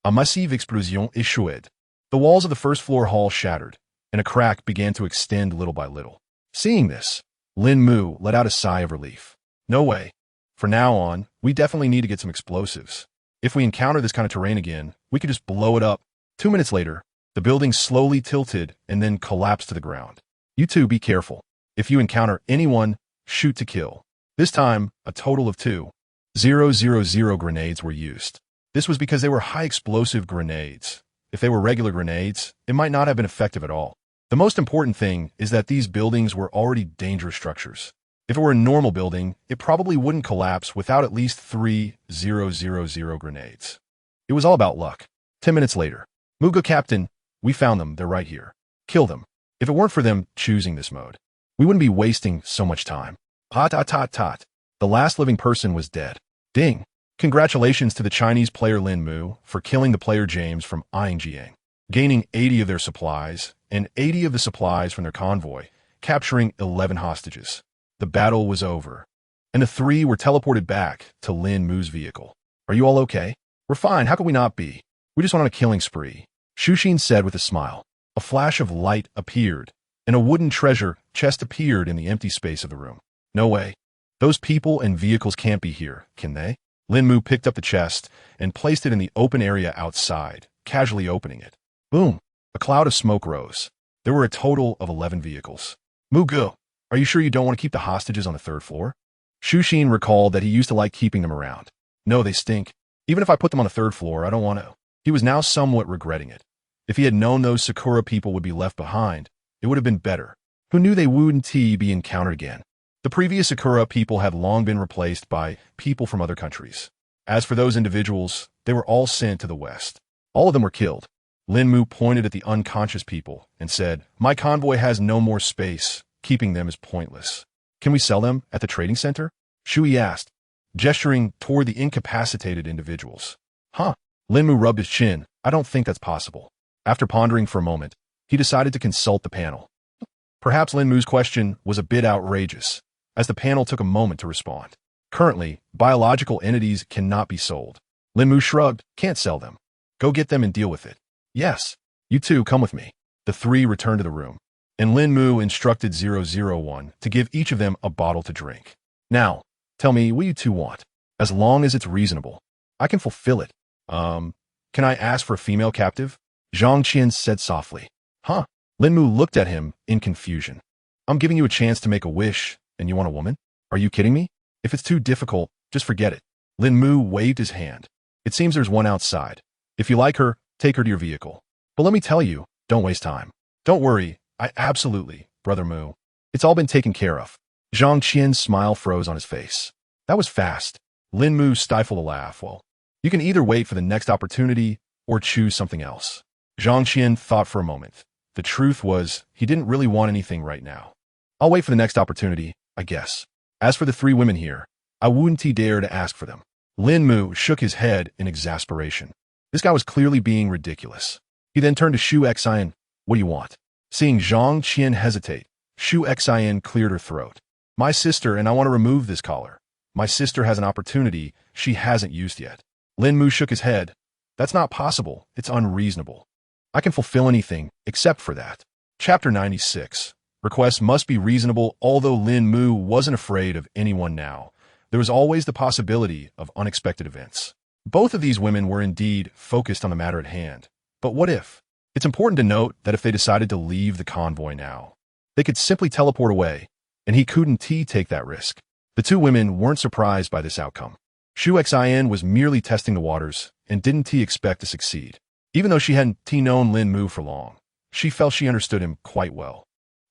A massive explosion échoué. The walls of the first-floor hall shattered, and a crack began to extend little by little. Seeing this, Lín Mù let out a sigh of relief. "No way. From now on, we definitely need to get some explosives. If we encounter this kind of terrain again, we could just blow it up." 2 minutes later, the building slowly tilted and then collapsed to the ground. "You two be careful. If you encounter anyone, shoot to kill." This time, a total of 2,000 grenades were used. This was because they were high explosive grenades. If they were regular grenades, it might not have been effective at all. The most important thing is that these buildings were already dangerous structures. If it were a normal building, it probably wouldn't collapse without at least 3,000 grenades. It was all about luck. 10 minutes later. Muga Captain, we found them, they're right here. Kill them. If it weren't for them choosing this mode, we wouldn't be wasting so much time. Tot tot tot tot. The last living person was dead. Ding. Congratulations to the Chinese player Lín Mù for killing the player James from Jiang, gaining 80 of their supplies and 80 of the supplies from their convoy, capturing 11 hostages. The battle was over, and the 3 were teleported back to Lín Mù's vehicle. Are you all okay? We're fine, how could we not be? We just went on a killing spree, Shuxin said with a smile. A flash of light appeared, and a wooden treasure chest appeared in the empty space of the room. No way. Those people and vehicles can't be here, can they? Lín Mù picked up the chest and placed it in the open area outside, casually opening it. Boom! A cloud of smoke rose. There were a total of 11 vehicles. Mugu, are you sure you don't want to keep the hostages on the 3rd floor? Shuxin recalled that he used to like keeping them around. No, they stink. Even if I put them on the 3rd floor, I don't want to. He was now somewhat regretting it. If he had known those Sakura people would be left behind, it would have been better. Who knew they wouldn't be encountered again? The previous Sakura people had long been replaced by people from other countries. As for those individuals, they were all sent to the west. All of them were killed. Lín Mù pointed at the unconscious people and said, "My convoy has no more space. Keeping them is pointless. Can we sell them at the trading center?" Shui asked, gesturing toward the incapacitated individuals. Huh? Lín Mù rubbed his chin. I don't think that's possible. After pondering for a moment, he decided to consult the panel. Perhaps Lín Mù's question was a bit outrageous, as the panel took a moment to respond. Currently, biological entities cannot be sold. Lín Mù shrugged. Can't sell them. Go get them and deal with it. Yes. You two, come with me. The 3 returned to the room, and Lín Mù instructed 001 to give each of them a bottle to drink. Now, tell me what you two want. As long as it's reasonable, I can fulfill it. Can I ask for a female captive? Zhang Qian said softly. Huh? Lín Mù looked at him in confusion. I'm giving you a chance to make a wish, and you want a woman? Are you kidding me? If it's too difficult, just forget it. Lín Mù waved his hand. It seems there's one outside. If you like her, take her to your vehicle. But let me tell you, don't waste time. Don't worry, I absolutely, Brother Mù. It's all been taken care of. Zhang Qian's smile froze on his face. That was fast. Lín Mù stifled a laugh. Well, you can either wait for the next opportunity or choose something else. Zhang Qian thought for a moment. The truth was, he didn't really want anything right now. I'll wait for the next opportunity, I guess. As for the 3 women here, I wouldn't dare to ask for them. Lín Mù shook his head in exasperation. This guy was clearly being ridiculous. He then turned to Shu Xian. What do you want? Seeing Zhang Qian hesitate, Shu Xian cleared her throat. My sister, and I want to remove this collar. My sister has an opportunity she hasn't used yet. Lín Mù shook his head. That's not possible. It's unreasonable. I can fulfill anything except for that. Chapter 96. Requests must be reasonable. Although Lín Mù wasn't afraid of anyone now, there was always the possibility of unexpected events. Both of these women were indeed focused on the matter at hand. But what if? It's important to note that if they decided to leave the convoy now, they could simply teleport away, and he couldn't take that risk. The 2 women weren't surprised by this outcome. Shu Xian was merely testing the waters and didn't expect to succeed. Even though she hadn't known Lín Mù for long, she felt she understood him quite well.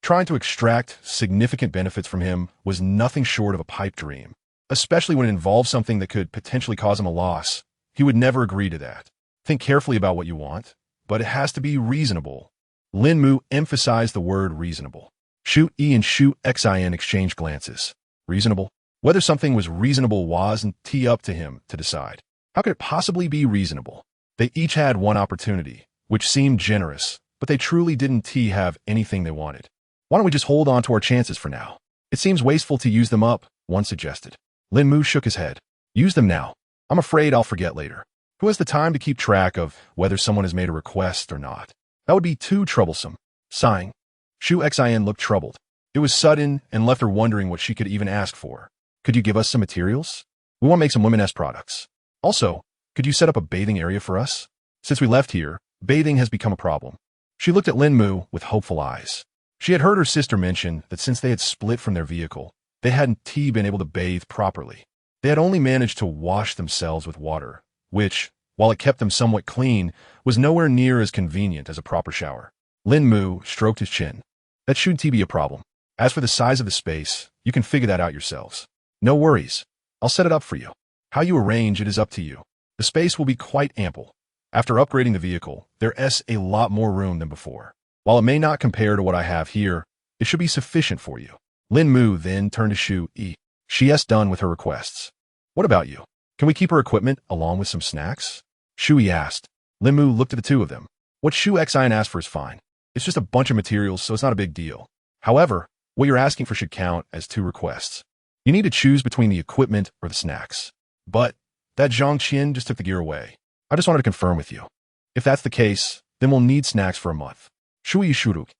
Trying to extract significant benefits from him was nothing short of a pipe dream, especially when it involved something that could potentially cause him a loss. He would never agree to that. Think carefully about what you want, but it has to be reasonable. Lín Mù emphasized the word reasonable. Shu Yi and Shu Xian exchanged glances. Reasonable? Whether something was reasonable wasn't up to him to decide. How could it possibly be reasonable? They each had one opportunity, which seemed generous, but they truly didn't have anything they wanted. Why don't we just hold on to our chances for now? It seems wasteful to use them up, one suggested. Lín Mù shook his head. Use them now. I'm afraid I'll forget later. Who has the time to keep track of whether someone has made a request or not? That would be too troublesome. Sighing, Shu Xian looked troubled. It was sudden and left her wondering what she could even ask for. Could you give us some materials? We want to make some women-esque products. Also, could you set up a bathing area for us? Since we left here, bathing has become a problem. She looked at Lín Mù with hopeful eyes. She had heard her sister mention that since they had split from their vehicle, they hadn't been able to bathe properly. They had only managed to wash themselves with water, which, while it kept them somewhat clean, was nowhere near as convenient as a proper shower. Lín Mù stroked his chin. That shouldn't be a problem. As for the size of the space, you can figure that out yourselves. No worries. I'll set it up for you. How you arrange it is up to you. The space will be quite ample. After upgrading the vehicle, there's a lot more room than before. While it may not compare to what I have here, it should be sufficient for you. Lín Mù then turned to Shu Yi. She is done with her requests. What about you? Can we keep her equipment along with some snacks? Shu Yi asked. Lín Mù looked at the two of them. What Shu Xian asked for is fine. It's just a bunch of materials, so it's not a big deal. However, what you're asking for should count as two requests. You need to choose between the equipment or the snacks. But that Zhang Qian just took the gear away. I just wanted to confirm with you. If that's the case, then we'll need snacks for a month. Shu Yi shuruk.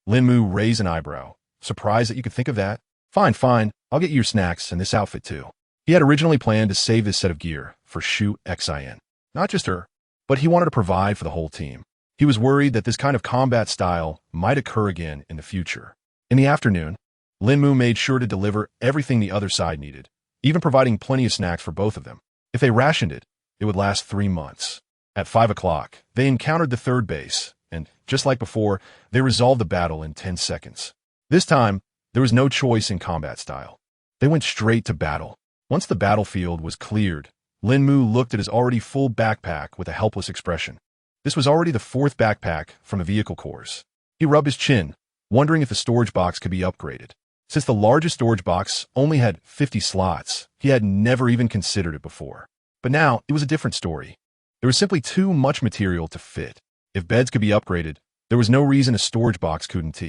Lín Mù raised an eyebrow, surprised that you could think of that. Fine, I'll get you your snacks and this outfit too. He had originally planned to save this set of gear for Shu Xian. Not just her, but he wanted to provide for the whole team. He was worried that this kind of combat style might occur again in the future. In the afternoon, Lín Mù made sure to deliver everything the other side needed, even providing plenty of snacks for both of them. If they rationed it, it would last 3 months. At 5 o'clock, they encountered the third base, and, just like before, they resolved the battle in 10 seconds. This time, there was no choice in combat style. They went straight to battle. Once the battlefield was cleared, Lín Mù looked at his already full backpack with a helpless expression. This was already the 4th backpack from the vehicle cores. He rubbed his chin, wondering if the storage box could be upgraded. Since the largest storage box only had 50 slots, he had never even considered it before. But now, it was a different story. There was simply too much material to fit. If beds could be upgraded, there was no reason a storage box couldn't.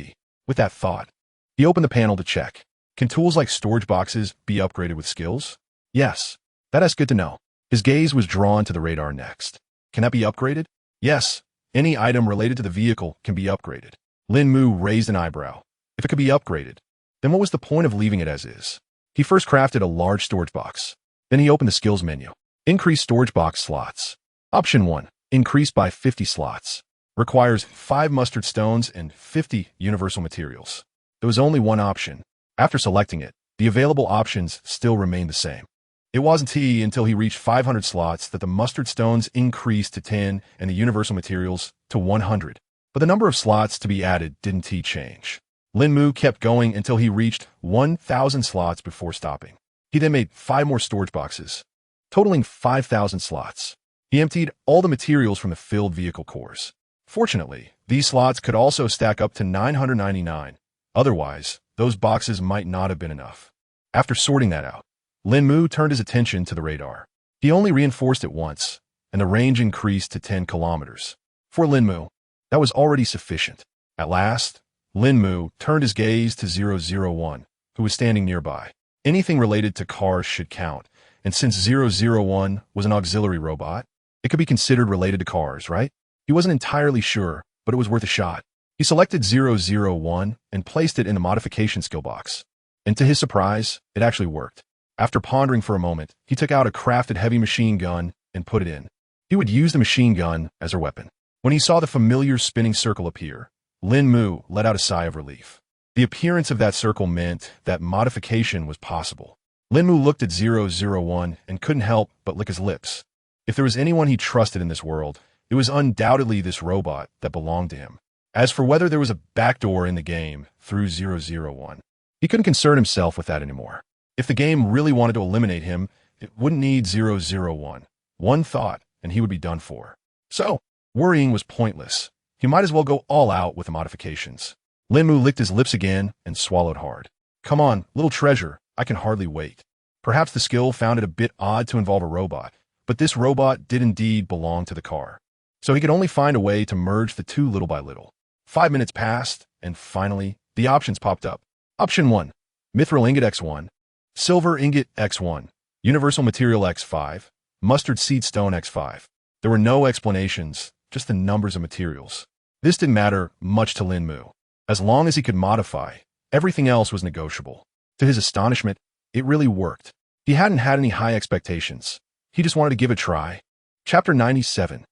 With that thought, he opened the panel to check. Can tools like storage boxes be upgraded with skills? Yes. That is good to know. His gaze was drawn to the radar next. Can that be upgraded? Yes. Any item related to the vehicle can be upgraded. Lín Mù raised an eyebrow. If it could be upgraded, then what was the point of leaving it as is? He first crafted a large storage box. Then he opened the skills menu. Increase storage box slots. Option 1. Increased by 50 slots. Requires 5 mustard stones and 50 universal materials. There was only one option. After selecting it, the available options still remained the same. It wasn't until he reached 500 slots that the mustard stones increased to 10 and the universal materials to 100. But the number of slots to be added didn't change. Lín Mù kept going until he reached 1,000 slots before stopping. He then made 5 more storage boxes, totaling 5,000 slots. He emptied all the materials from the filled vehicle cores. Fortunately, these slots could also stack up to 999. Otherwise, those boxes might not have been enough. After sorting that out, Lín Mù turned his attention to the radar. He only reinforced it once, and the range increased to 10 kilometers. For Lín Mù, that was already sufficient. At last, Lín Mù turned his gaze to 001, who was standing nearby. Anything related to cars should count, and since 001 was an auxiliary robot, it could be considered related to cars, right? He wasn't entirely sure, but it was worth a shot. He selected 001 and placed it in the modification skill box. And to his surprise, it actually worked. After pondering for a moment, he took out a crafted heavy machine gun and put it in. He would use the machine gun as a weapon. When he saw the familiar spinning circle appear, Lín Mù let out a sigh of relief. The appearance of that circle meant that modification was possible. Lín Mù looked at 001 and couldn't help but lick his lips. If there was anyone he trusted in this world, it was undoubtedly this robot that belonged to him. As for whether there was a backdoor in the game through 001, he couldn't concern himself with that anymore. If the game really wanted to eliminate him, it wouldn't need 001. One thought, and he would be done for. So, worrying was pointless. He might as well go all out with the modifications. Lín Mù licked his lips again and swallowed hard. Come on, little treasure, I can hardly wait. Perhaps the skill found it a bit odd to involve a robot, but this robot did indeed belong to the car. So he could only find a way to merge the two little by little. 5 minutes passed, and finally, the options popped up. Option 1. Mithril Ingot X1, Silver Ingot X1, Universal Material X5, Mustard Seed Stone X5. There were no explanations, just the numbers of materials. This didn't matter much to Lín Mù. As long as he could modify, everything else was negotiable. To his astonishment, it really worked. He hadn't had any high expectations. He just wanted to give it a try. Chapter 97.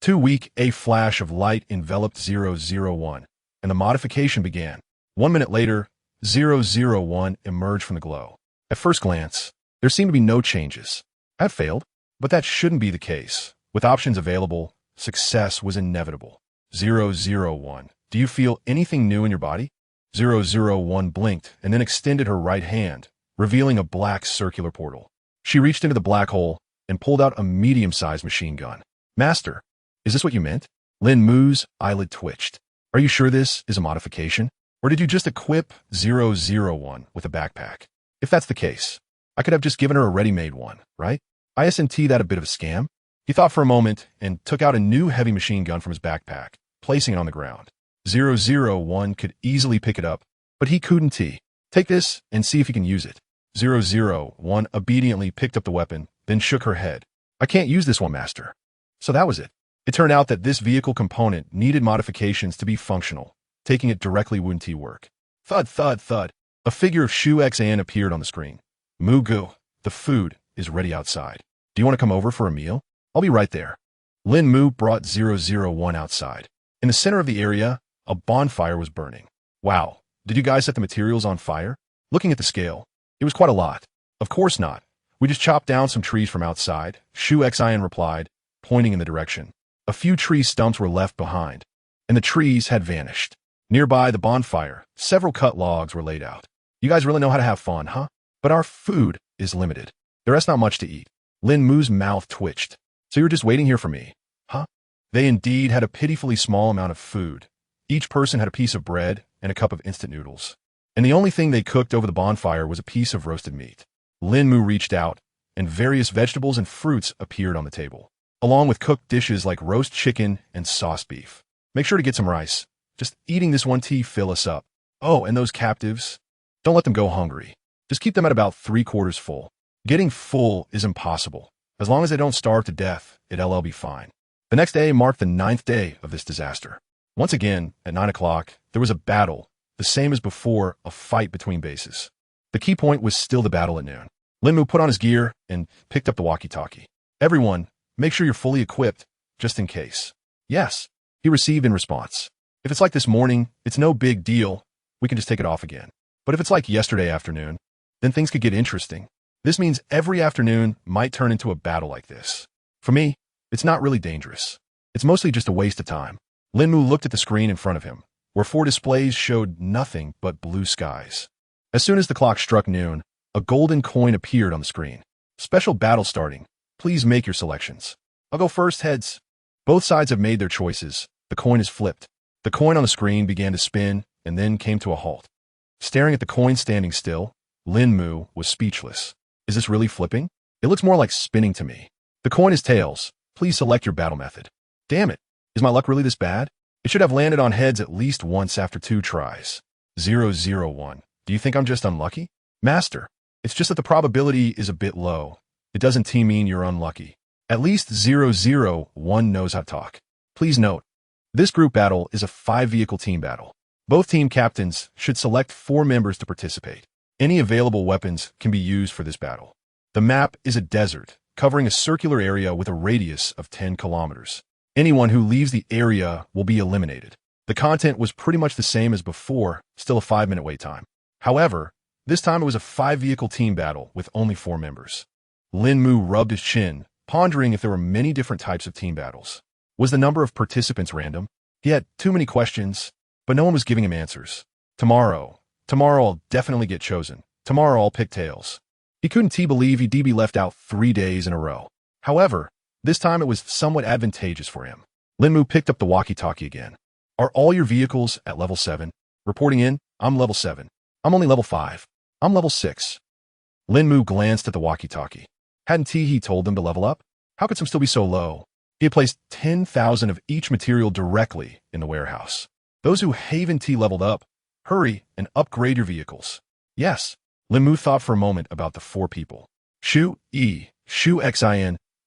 Too weak, a flash of light enveloped 001, and the modification began. 1 minute later, 001 emerged from the glow. At first glance, there seemed to be no changes. I failed, but that shouldn't be the case. With options available, success was inevitable. 001, do you feel anything new in your body? 001 blinked and then extended her right hand, revealing a black circular portal. She reached into the black hole and pulled out a medium-sized machine gun. Master, is this what you meant? Lín Mù's eyelid twitched. Are you sure this is a modification? Or did you just equip 001 with a backpack? If that's the case, I could have just given her a ready-made one, right? Isn't that a bit of a scam? He thought for a moment and took out a new heavy machine gun from his backpack, placing it on the ground. 001 could easily pick it up, but he couldn't. Take this and see if he can use it. 001 obediently picked up the weapon, then shook her head. I can't use this one, Master. So that was it. It turned out that this vehicle component needed modifications to be functional. Taking it directly wouldn't work. Thud, thud, thud. A figure of Shu Xan appeared on the screen. Mugu, the food is ready outside. Do you want to come over for a meal? I'll be right there. Lín Mù brought 001 outside. In the center of the area, a bonfire was burning. Wow, did you guys set the materials on fire? Looking at the scale, it was quite a lot. Of course not. We just chopped down some trees from outside, Shu Xan replied, pointing in the direction. A few tree stumps were left behind, and the trees had vanished. Nearby the bonfire, several cut logs were laid out. You guys really know how to have fun, huh? But our food is limited. There's not much to eat. Lín Mù's mouth twitched. So you're just waiting here for me, huh? They indeed had a pitifully small amount of food. Each person had a piece of bread and a cup of instant noodles. And the only thing they cooked over the bonfire was a piece of roasted meat. Lín Mù reached out, and various vegetables and fruits appeared on the table, along with cooked dishes like roast chicken and sauce beef. Make sure to get some rice. Just eating this one tea fill us up. Oh, and those captives? Don't let them go hungry. Just keep them at about 3/4 full. Getting full is impossible. As long as they don't starve to death, it'll be fine. The next day marked the 9th day of this disaster. Once again, at 9 o'clock, there was a battle, the same as before, a fight between bases. The key point was still the battle at noon. Lín Mù put on his gear and picked up the walkie-talkie. Everyone, make sure you're fully equipped, just in case. Yes, he received in response. If it's like this morning, it's no big deal. We can just take it off again. But if it's like yesterday afternoon, then things could get interesting. This means every afternoon might turn into a battle like this. For me, it's not really dangerous. It's mostly just a waste of time. Lín Mù looked at the screen in front of him, where 4 displays showed nothing but blue skies. As soon as the clock struck noon, a golden coin appeared on the screen. Special battle starting. Please make your selections. I'll go first, heads. Both sides have made their choices. The coin is flipped. The coin on the screen began to spin and then came to a halt. Staring at the coin standing still, Lín Mù was speechless. Is this really flipping? It looks more like spinning to me. The coin is tails. Please select your battle method. Damn it. Is my luck really this bad? It should have landed on heads at least once after 2 tries. 001. Do you think I'm just unlucky? Master, it's just that the probability is a bit low. It doesn't mean you're unlucky. At least 001 knows how to talk. Please note, this group battle is a 5-vehicle team battle. Both team captains should select 4 members to participate. Any available weapons can be used for this battle. The map is a desert, covering a circular area with a radius of 10 kilometers. Anyone who leaves the area will be eliminated. The content was pretty much the same as before, still a 5-minute wait time. However, this time it was a 5-vehicle team battle with only 4 members. Lín Mù rubbed his chin, pondering if there were many different types of team battles. Was the number of participants random? He had too many questions, but no one was giving him answers. Tomorrow I'll definitely get chosen. Tomorrow I'll pick tails. He couldn't believe he'd be left out 3 days in a row. However, this time it was somewhat advantageous for him. Lín Mù picked up the walkie-talkie again. Are all your vehicles at level 7? Reporting in, I'm level 7. I'm only level 5. I'm level 6. Lín Mù glanced at the walkie-talkie. Hadn't he told them to level up? How could some still be so low? He had placed 10,000 of each material directly in the warehouse. Those who haven't leveled up, hurry and upgrade your vehicles. Yes, Lín Mù thought for a moment about the 4 people. Shu Xin,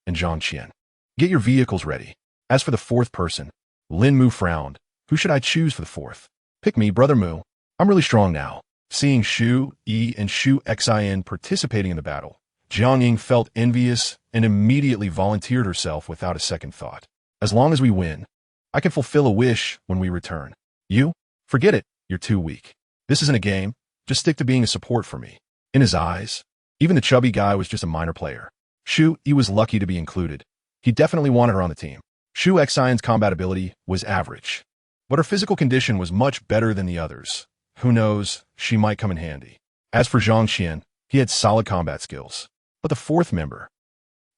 and Zhang Qian. Get your vehicles ready. As for the 4th person, Lín Mù frowned. Who should I choose for the 4th? Pick me, Brother Mu. I'm really strong now. Seeing Shu Yi and Shu Xin participating in the battle, Jiang Ying felt envious and immediately volunteered herself without a second thought. As long as we win, I can fulfill a wish when we return. You? Forget it. You're too weak. This isn't a game. Just stick to being a support for me. In his eyes, even the chubby guy was just a minor player. Shu Yi was lucky to be included. He definitely wanted her on the team. Shu Xion's combat ability was average, but her physical condition was much better than the others. Who knows, she might come in handy. As for Zhang Qian, he had solid combat skills. But the 4th member,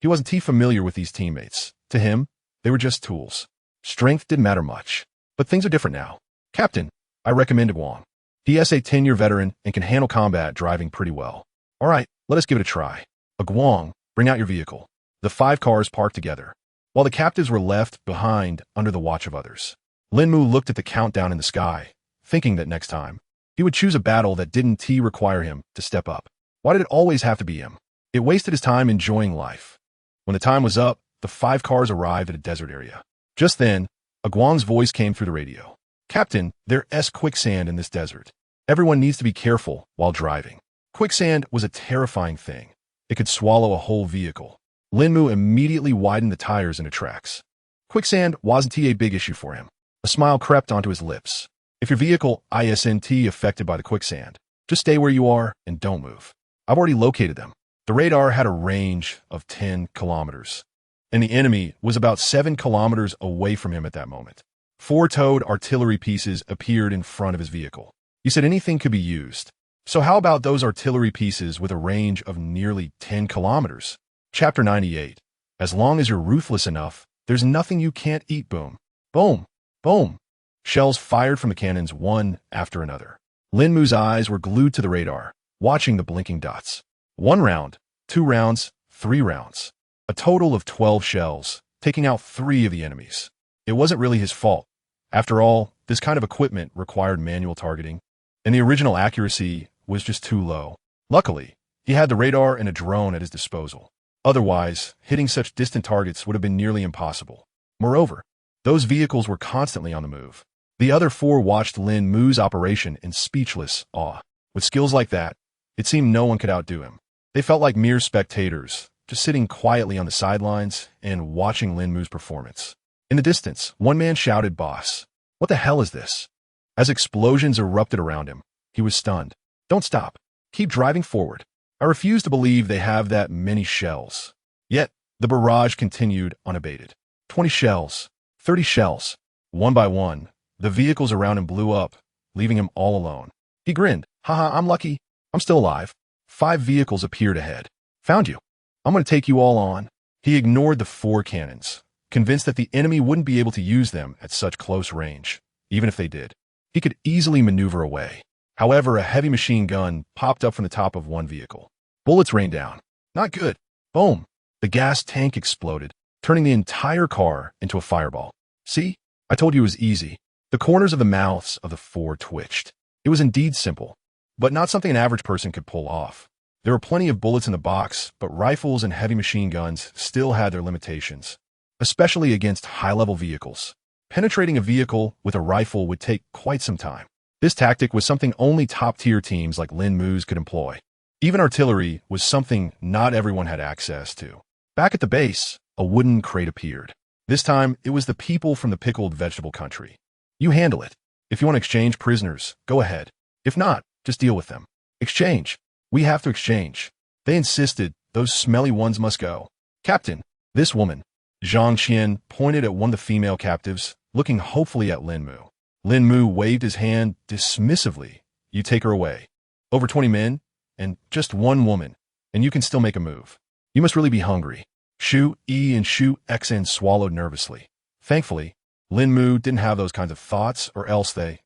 He wasn't too familiar with these teammates. To him, they were just tools. Strength didn't matter much. But things are different now. Captain, I recommended Wang. He is a 10-year veteran and can handle combat driving pretty well. All right, let us give it a try. Guang, bring out your vehicle. The 5 cars parked together, while the captives were left behind under the watch of others. Lín Mù looked at the countdown in the sky, thinking that next time, he would choose a battle that didn't require him to step up. Why did it always have to be him? It wasted his time enjoying life. When the time was up, the 5 cars arrived at a desert area. Just then, Guang's voice came through the radio. Captain, there's quicksand in this desert. Everyone needs to be careful while driving. Quicksand was a terrifying thing. It could swallow a whole vehicle. Lín Mù immediately widened the tires into tracks. Quicksand wasn't a big issue for him. A smile crept onto his lips. If your vehicle isn't affected by the quicksand, just stay where you are and don't move. I've already located them. The radar had a range of 10 kilometers, and the enemy was about 7 kilometers away from him at that moment. 4 towed artillery pieces appeared in front of his vehicle. He said anything could be used. So how about those artillery pieces with a range of nearly 10 kilometers? Chapter 98. As long as you're ruthless enough, there's nothing you can't eat. Boom. Boom. Boom. Shells fired from the cannons one after another. Lín Mù's eyes were glued to the radar, watching the blinking dots. 1 round, 2 rounds, 3 rounds. A total of 12 shells, taking out 3 of the enemies. It wasn't really his fault. After all, this kind of equipment required manual targeting, and the original accuracy was just too low. Luckily, he had the radar and a drone at his disposal. Otherwise, hitting such distant targets would have been nearly impossible. Moreover, those vehicles were constantly on the move. The other 4 watched Lín Mù's operation in speechless awe. With skills like that, it seemed no one could outdo him. They felt like mere spectators, just sitting quietly on the sidelines and watching Lín Mù's performance. In the distance, one man shouted, "Boss, what the hell is this?" As explosions erupted around him, he was stunned. "Don't stop. Keep driving forward. I refuse to believe they have that many shells." Yet, the barrage continued unabated. 20 shells, 30 shells. One by one, the vehicles around him blew up, leaving him all alone. He grinned. "Haha, I'm lucky. I'm still alive." 5 vehicles appeared ahead. "Found you. I'm going to take you all on." He ignored the 4 cannons, convinced that the enemy wouldn't be able to use them at such close range. Even if they did, he could easily maneuver away. However, a heavy machine gun popped up from the top of one vehicle. Bullets rained down. Not good. Boom. The gas tank exploded, turning the entire car into a fireball. "See? I told you it was easy." The corners of the mouths of the 4 twitched. It was indeed simple, but not something an average person could pull off. There were plenty of bullets in the box, but rifles and heavy machine guns still had their limitations, especially against high-level vehicles. Penetrating a vehicle with a rifle would take quite some time. This tactic was something only top-tier teams like Lín Mù's could employ. Even artillery was something not everyone had access to. Back at the base, a wooden crate appeared. This time, it was the people from the pickled vegetable country. "You handle it. If you want to exchange prisoners, go ahead. If not, just deal with them." "Exchange. We have to exchange." They insisted. "Those smelly ones must go." "Captain, this woman." Zhang Qian pointed at one of the female captives, looking hopefully at Lín Mù. Lín Mù waved his hand dismissively. "You take her away. Over 20 men, and just 1 woman, and you can still make a move. You must really be hungry." Shu Yi and Shu Xn swallowed nervously. Thankfully, Lín Mù didn't have those kinds of thoughts, or else they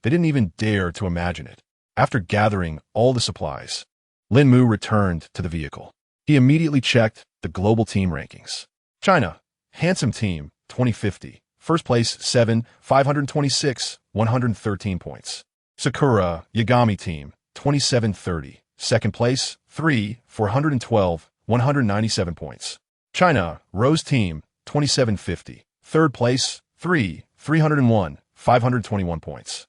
didn't even dare to imagine it. After gathering all the supplies, Lín Mù returned to the vehicle. He immediately checked the global team rankings. China, Handsome Team, 2050. First place, 7, 526, 113 points. Sakura, Yagami Team, 2730. Second place, 3, 412, 197 points. China, Rose Team, 2750. Third place, 3, 301, 521 points.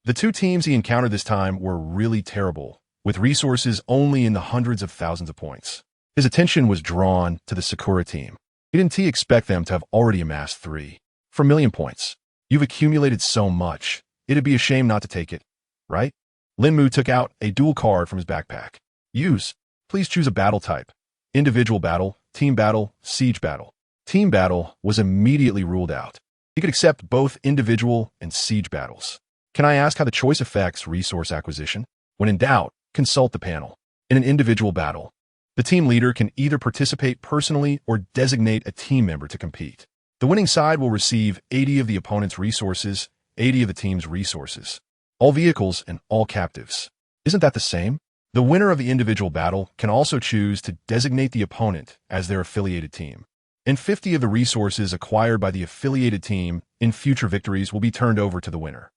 The 2 teams he encountered this time were really terrible, with resources only in the hundreds of thousands of points. His attention was drawn to the Sakura team. He didn't expect them to have already amassed 3 for million points. "You've accumulated so much, it'd be a shame not to take it, right?" Lín Mù took out a dual card from his backpack. "Use. Please choose a battle type. Individual battle, team battle, siege battle." Team battle was immediately ruled out. He could accept both individual and siege battles. "Can I ask how the choice affects resource acquisition?" When in doubt, consult the panel. In an individual battle, The team leader can either participate personally or designate a team member to compete. The winning side will receive 80 of the opponent's resources, 80 of the team's resources, all vehicles and all captives. Isn't that the same? The winner of the individual battle can also choose to designate the opponent as their affiliated team. And 50 of the resources acquired by the affiliated team in future victories will be turned over to the winner.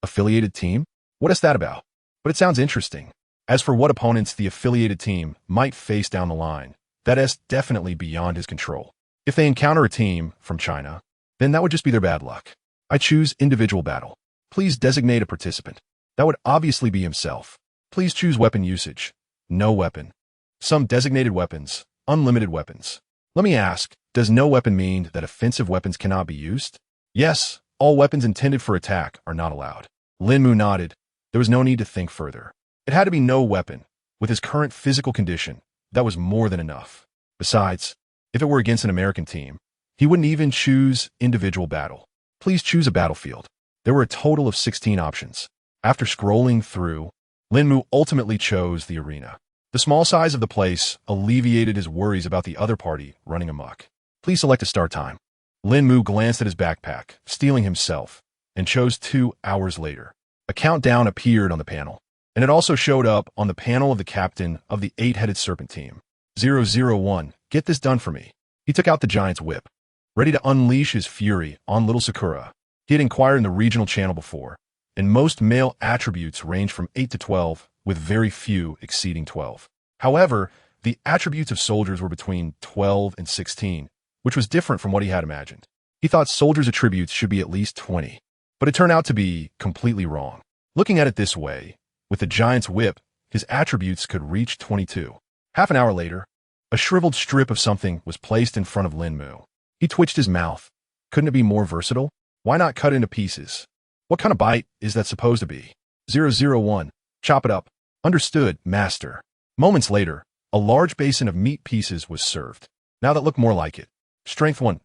Affiliated team? What is that about? But it sounds interesting. As for what opponents the affiliated team might face down the line, that is definitely beyond his control. If they encounter a team from China, then that would just be their bad luck. I choose individual battle. Please designate a participant. That would obviously be himself. Please choose weapon usage. No weapon. Some designated weapons. Unlimited weapons. Let me ask, does no weapon mean that offensive weapons cannot be used? Yes, all weapons intended for attack are not allowed. Lín Mù nodded. There was no need to think further. It had to be no weapon. With his current physical condition, that was more than enough. Besides, if it were against an American team, he wouldn't even choose individual battle. Please choose a battlefield. There were a total of 16 options. After scrolling through, Lín Mù ultimately chose the arena. The small size of the place alleviated his worries about the other party running amok. Please select a start time. Lín Mù glanced at his backpack, steeling himself, and chose 2 hours later. A countdown appeared on the panel, and it also showed up on the panel of the captain of the 8-headed serpent team. 001, get this done for me. He took out the giant's whip, ready to unleash his fury on little Sakura. He had inquired in the regional channel before, and most male attributes range from 8 to 12, with very few exceeding 12. However, the attributes of soldiers were between 12 and 16, which was different from what he had imagined. He thought soldiers' attributes should be at least 20, but it turned out to be completely wrong. Looking at it this way, with the giant's whip, his attributes could reach 22. Half an hour later, a shriveled strip of something was placed in front of Lín Mù. He twitched his mouth. Couldn't it be more versatile? Why not cut it into pieces? What kind of bite is that supposed to be? 001, chop it up. Understood, master. Moments later, a large basin of meat pieces was served. Now that looked more like it. Strength 1.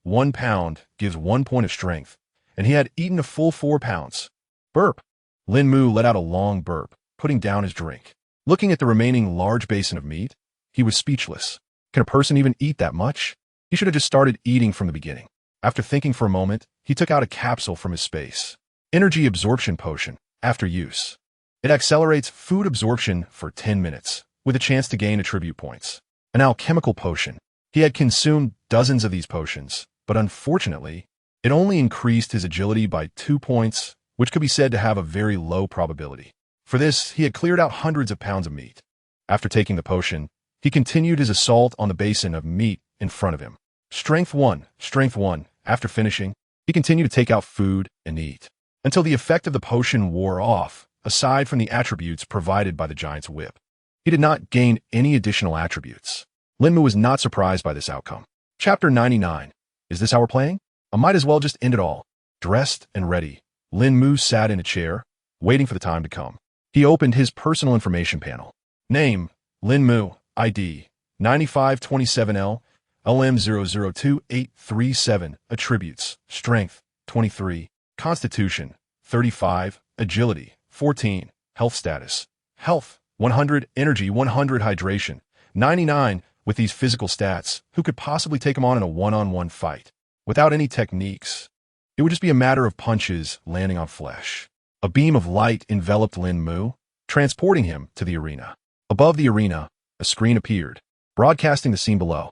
1 pound gives 1 point of strength, and he had eaten a full 4 pounds. Burp. Lín Mù let out a long burp, putting down his drink. Looking at the remaining large basin of meat, he was speechless. Can a person even eat that much? He should have just started eating from the beginning. After thinking for a moment, he took out a capsule from his space. Energy absorption potion, after use. It accelerates food absorption for 10 minutes, with a chance to gain attribute points. An alchemical potion. He had consumed dozens of these potions, but unfortunately, it only increased his agility by 2 points, which could be said to have a very low probability. For this, he had cleared out hundreds of pounds of meat. After taking the potion, he continued his assault on the basin of meat in front of him. Strength 1. After finishing, he continued to take out food and eat, until the effect of the potion wore off, aside from the attributes provided by the giant's whip. He did not gain any additional attributes. Lín Mù was not surprised by this outcome. Chapter 99. Is this how we're playing? I might as well just end it all. Dressed and ready, Lín Mù sat in a chair, waiting for the time to come. He opened his personal information panel. Name, Lín Mù, ID, 9527L, LM002837, attributes, strength, 23, constitution, 35, agility, 14, health status, health, 100, energy, 100, hydration, 99. With these physical stats, who could possibly take him on in a one-on-one fight? Without any techniques, it would just be a matter of punches landing on flesh. A beam of light enveloped Lín Mù, transporting him to the arena. Above the arena, a screen appeared, broadcasting the scene below.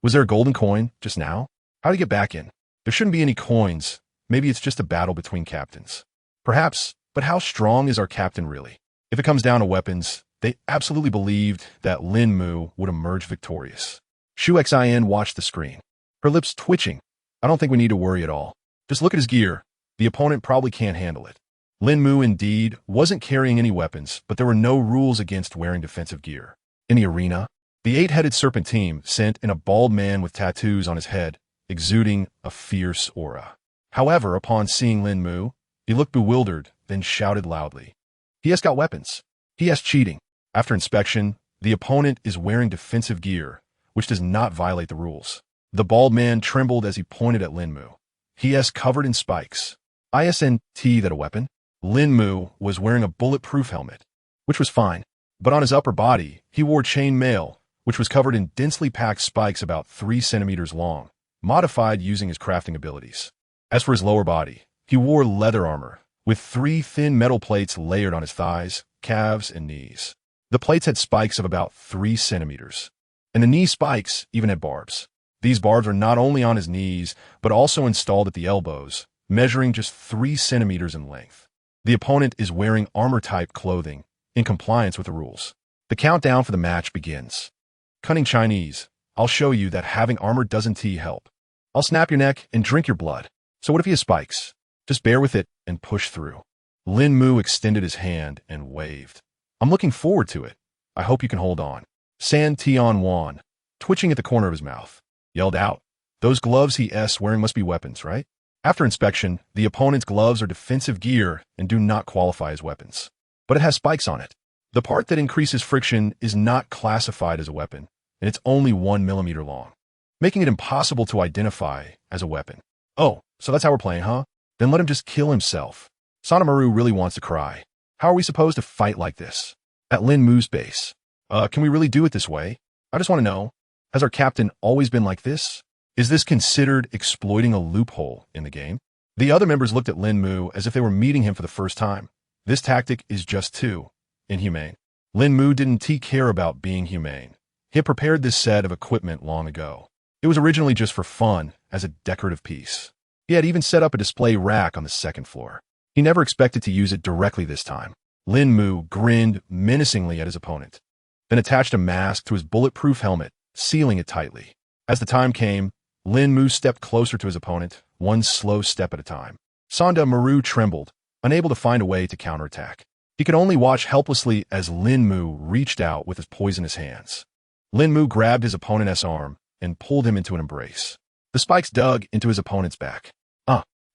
Was there a golden coin just now? How do you get back in? There shouldn't be any coins. Maybe it's just a battle between captains. Perhaps, but how strong is our captain really? If it comes down to weapons, they absolutely believed that Lín Mù would emerge victorious. Shu Xin watched the screen, her lips twitching. I don't think we need to worry at all. Just look at his gear. The opponent probably can't handle it. Lín Mù indeed wasn't carrying any weapons, but there were no rules against wearing defensive gear. In the arena, the 8-headed serpent team sent in a bald man with tattoos on his head, exuding a fierce aura. However, upon seeing Lín Mù, he looked bewildered, then shouted loudly. He has got weapons. He has cheating. After inspection, the opponent is wearing defensive gear, which does not violate the rules. The bald man trembled as he pointed at Lín Mù. He is covered in spikes. ISNT that a weapon? Lín Mù was wearing a bulletproof helmet, which was fine. But on his upper body, he wore chain mail, which was covered in densely packed spikes about 3 centimeters long, modified using his crafting abilities. As for his lower body, he wore leather armor, with 3 thin metal plates layered on his thighs, calves, and knees. The plates had spikes of about 3 centimeters, and the knee spikes even had barbs. These barbs are not only on his knees, but also installed at the elbows, measuring just 3 centimeters in length. The opponent is wearing armor-type clothing, in compliance with the rules. The countdown for the match begins. Cunning Chinese, I'll show you that having armor doesn't help. I'll snap your neck and drink your blood. So what if he has spikes? Just bear with it and push through. Lín Mù extended his hand and waved. I'm looking forward to it. I hope you can hold on. San Tian Wan, twitching at the corner of his mouth, yelled out. Those gloves he's wearing must be weapons, right? After inspection, the opponent's gloves are defensive gear and do not qualify as weapons. But it has spikes on it. The part that increases friction is not classified as a weapon, and it's only 1 millimeter long, making it impossible to identify as a weapon. Oh, so that's how we're playing, huh? Then let him just kill himself. Sonamaru really wants to cry. How are we supposed to fight like this? At Lín Mù's base. Can we really do it this way? I just want to know, has our captain always been like this? Is this considered exploiting a loophole in the game? The other members looked at Lín Mù as if they were meeting him for the first time. This tactic is just too inhumane. Lín Mù didn't care about being humane. He had prepared this set of equipment long ago. It was originally just for fun, as a decorative piece. He had even set up a display rack on the second floor. He never expected to use it directly this time. Lín Mù grinned menacingly at his opponent, then attached a mask to his bulletproof helmet, sealing it tightly. As the time came, Lín Mù stepped closer to his opponent, one slow step at a time. Sonamaru trembled, unable to find a way to counterattack. He could only watch helplessly as Lín Mù reached out with his poisonous hands. Lín Mù grabbed his opponent's arm and pulled him into an embrace. The spikes dug into his opponent's back.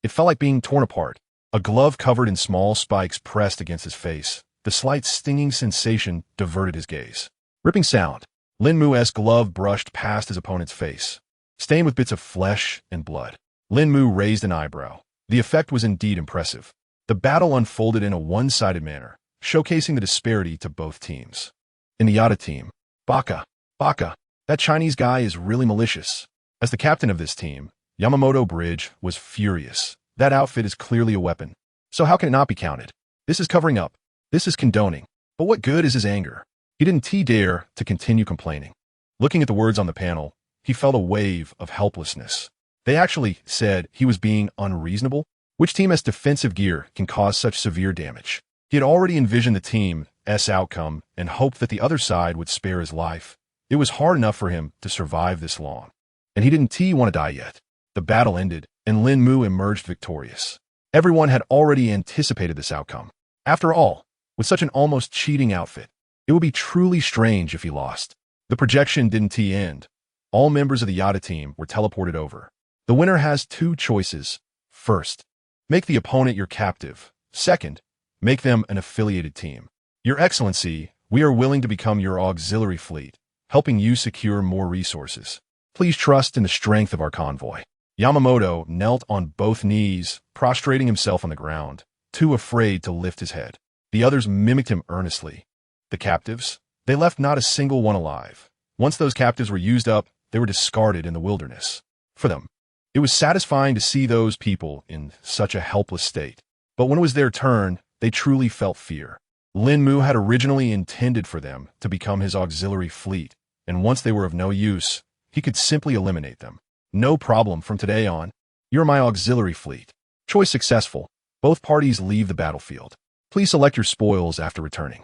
It felt like being torn apart. A glove covered in small spikes pressed against his face. The slight stinging sensation diverted his gaze. Ripping sound. Lín Mù's glove brushed past his opponent's face, stained with bits of flesh and blood. Lín Mù raised an eyebrow. The effect was indeed impressive. The battle unfolded in a one-sided manner, showcasing the disparity to both teams. In the Yada team, Baka, that Chinese guy is really malicious. As the captain of this team, Yamamoto Bridge was furious. That outfit is clearly a weapon. So how can it not be counted? This is covering up. This is condoning. But what good is his anger? He didn't dare to continue complaining. Looking at the words on the panel, he felt a wave of helplessness. They actually said he was being unreasonable. Which team's defensive gear can cause such severe damage? He had already envisioned the team's outcome and hoped that the other side would spare his life. It was hard enough for him to survive this long. And he didn't want to die yet. The battle ended, and Lín Mù emerged victorious. Everyone had already anticipated this outcome. After all, with such an almost cheating outfit, it would be truly strange if he lost. The projection didn't end. All members of the Yada team were teleported over. The winner has 2 choices. First, make the opponent your captive. Second, make them an affiliated team. Your Excellency, we are willing to become your auxiliary fleet, helping you secure more resources. Please trust in the strength of our convoy. Yamamoto knelt on both knees, prostrating himself on the ground, too afraid to lift his head. The others mimicked him earnestly. The captives, they left not a single one alive. Once those captives were used up, they were discarded in the wilderness. For them, it was satisfying to see those people in such a helpless state. But when it was their turn, they truly felt fear. Lín Mù had originally intended for them to become his auxiliary fleet, and once they were of no use, he could simply eliminate them. No problem from today on. You're my auxiliary fleet. Choice successful. Both parties leave the battlefield. Please select your spoils after returning.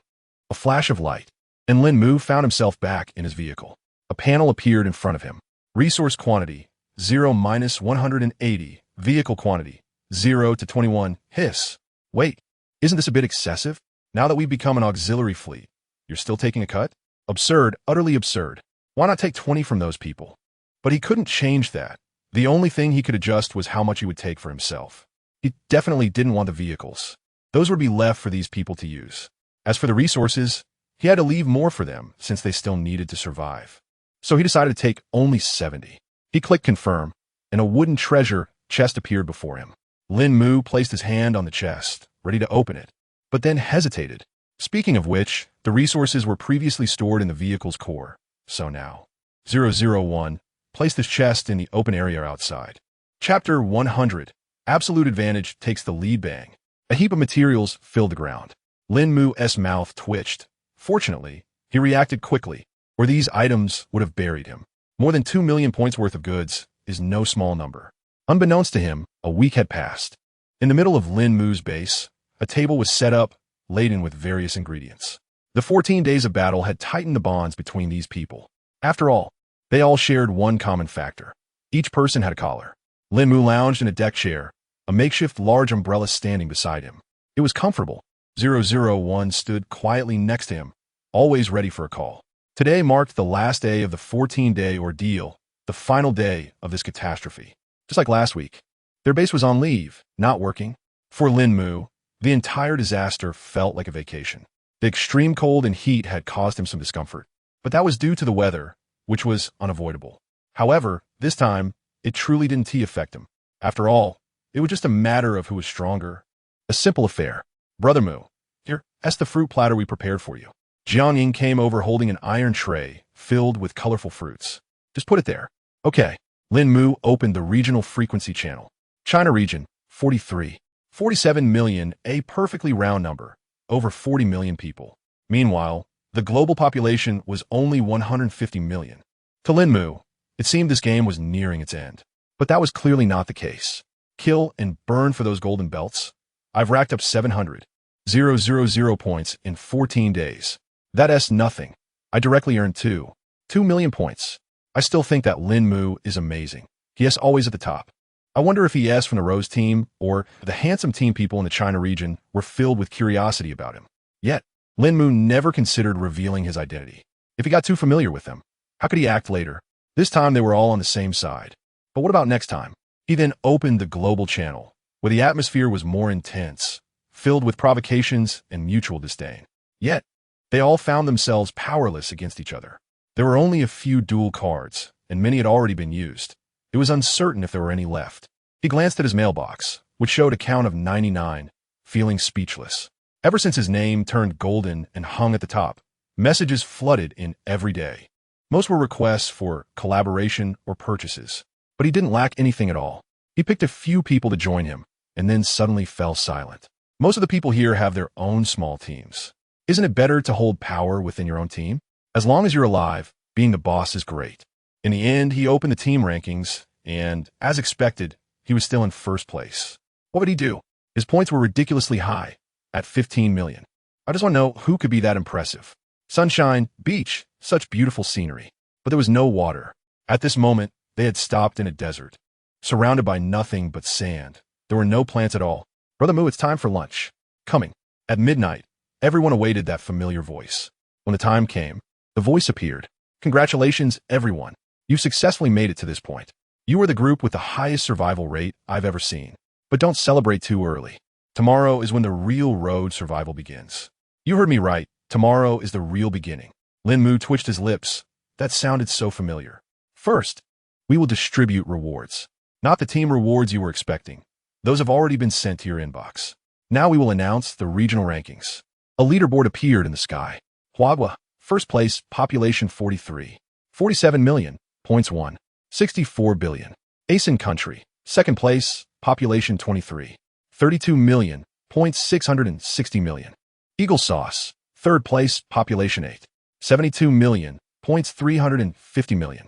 A flash of light, and Lín Mù found himself back in his vehicle. A panel appeared in front of him. Resource quantity, 0-180. Vehicle quantity, 0 to 21. Hiss. Wait, isn't this a bit excessive? Now that we've become an auxiliary fleet, you're still taking a cut? Absurd, utterly absurd. Why not take 20 from those people? But he couldn't change that. The only thing he could adjust was how much he would take for himself. He definitely didn't want the vehicles. Those would be left for these people to use. As for the resources, he had to leave more for them since they still needed to survive. So he decided to take only 70. He clicked confirm, and a wooden treasure chest appeared before him. Lín Mù placed his hand on the chest, ready to open it, but then hesitated. Speaking of which, the resources were previously stored in the vehicle's core. So now, 001, place this chest in the open area outside. Chapter 100. Absolute Advantage takes the lead. Bang. A heap of materials filled the ground. Lín Mù's mouth twitched. Fortunately, he reacted quickly, or these items would have buried him. More than 2 million points worth of goods is no small number. Unbeknownst to him, a week had passed. In the middle of Lín Mù's base, a table was set up, laden with various ingredients. The 14 days of battle had tightened the bonds between these people. After all, they all shared one common factor. Each person had a collar. Lín Mù lounged in a deck chair, a makeshift large umbrella standing beside him. It was comfortable. 001 stood quietly next to him, always ready for a call. Today marked the last day of the 14-day ordeal, the final day of this catastrophe. Just like last week, their base was on leave, not working. For Lín Mù, the entire disaster felt like a vacation. The extreme cold and heat had caused him some discomfort, but that was due to the weather, which was unavoidable. However, this time, it truly didn't affect him. After all, it was just a matter of who was stronger. A simple affair. Brother Mù, here, that's the fruit platter we prepared for you. Jiang Ying came over holding an iron tray filled with colorful fruits. Just put it there. Okay. Lín Mù opened the regional frequency channel. China region, 43. 47 million, a perfectly round number. Over 40 million people. Meanwhile, the global population was only 150 million. To Lín Mù, it seemed this game was nearing its end. But that was clearly not the case. Kill and burn for those golden belts. I've racked up 700,000 points in 14 days. That's nothing. I directly earned 2 million points. I still think that Lín Mù is amazing. He is always at the top. I wonder if he is from the Rose team or the handsome team people in the China region were filled with curiosity about him. Yet, Lín Mù never considered revealing his identity. If he got too familiar with them, how could he act later? This time they were all on the same side. But what about next time? He then opened the global channel, where the atmosphere was more intense, filled with provocations and mutual disdain. Yet, they all found themselves powerless against each other. There were only a few dual cards, and many had already been used. It was uncertain if there were any left. He glanced at his mailbox, which showed a count of 99, feeling speechless. Ever since his name turned golden and hung at the top, messages flooded in every day. Most were requests for collaboration or purchases, but he didn't lack anything at all. He picked a few people to join him, and then suddenly fell silent. Most of the people here have their own small teams. Isn't it better to hold power within your own team? As long as you're alive, being the boss is great. In the end, he opened the team rankings, and, as expected, he was still in first place. What would he do? His points were ridiculously high, at 15 million. I just want to know who could be that impressive. Sunshine, beach, such beautiful scenery. But there was no water. At this moment, they had stopped in a desert, surrounded by nothing but sand. There were no plants at all. Brother Mù, it's time for lunch. Coming. At midnight, everyone awaited that familiar voice. When the time came, the voice appeared. Congratulations, everyone. You successfully made it to this point. You are the group with the highest survival rate I've ever seen. But don't celebrate too early. Tomorrow is when the real road survival begins. You heard me right. Tomorrow is the real beginning. Lín Mù twitched his lips. That sounded so familiar. First, we will distribute rewards. Not the team rewards you were expecting. Those have already been sent to your inbox. Now we will announce the regional rankings. A leaderboard appeared in the sky. Huagua, first place, population 43. 47 million, points 1. 64 billion. Asin country, second place, population 23. 32 million, points 660 million. Eagle sauce, third place, population 8. 72 million, points 350 million.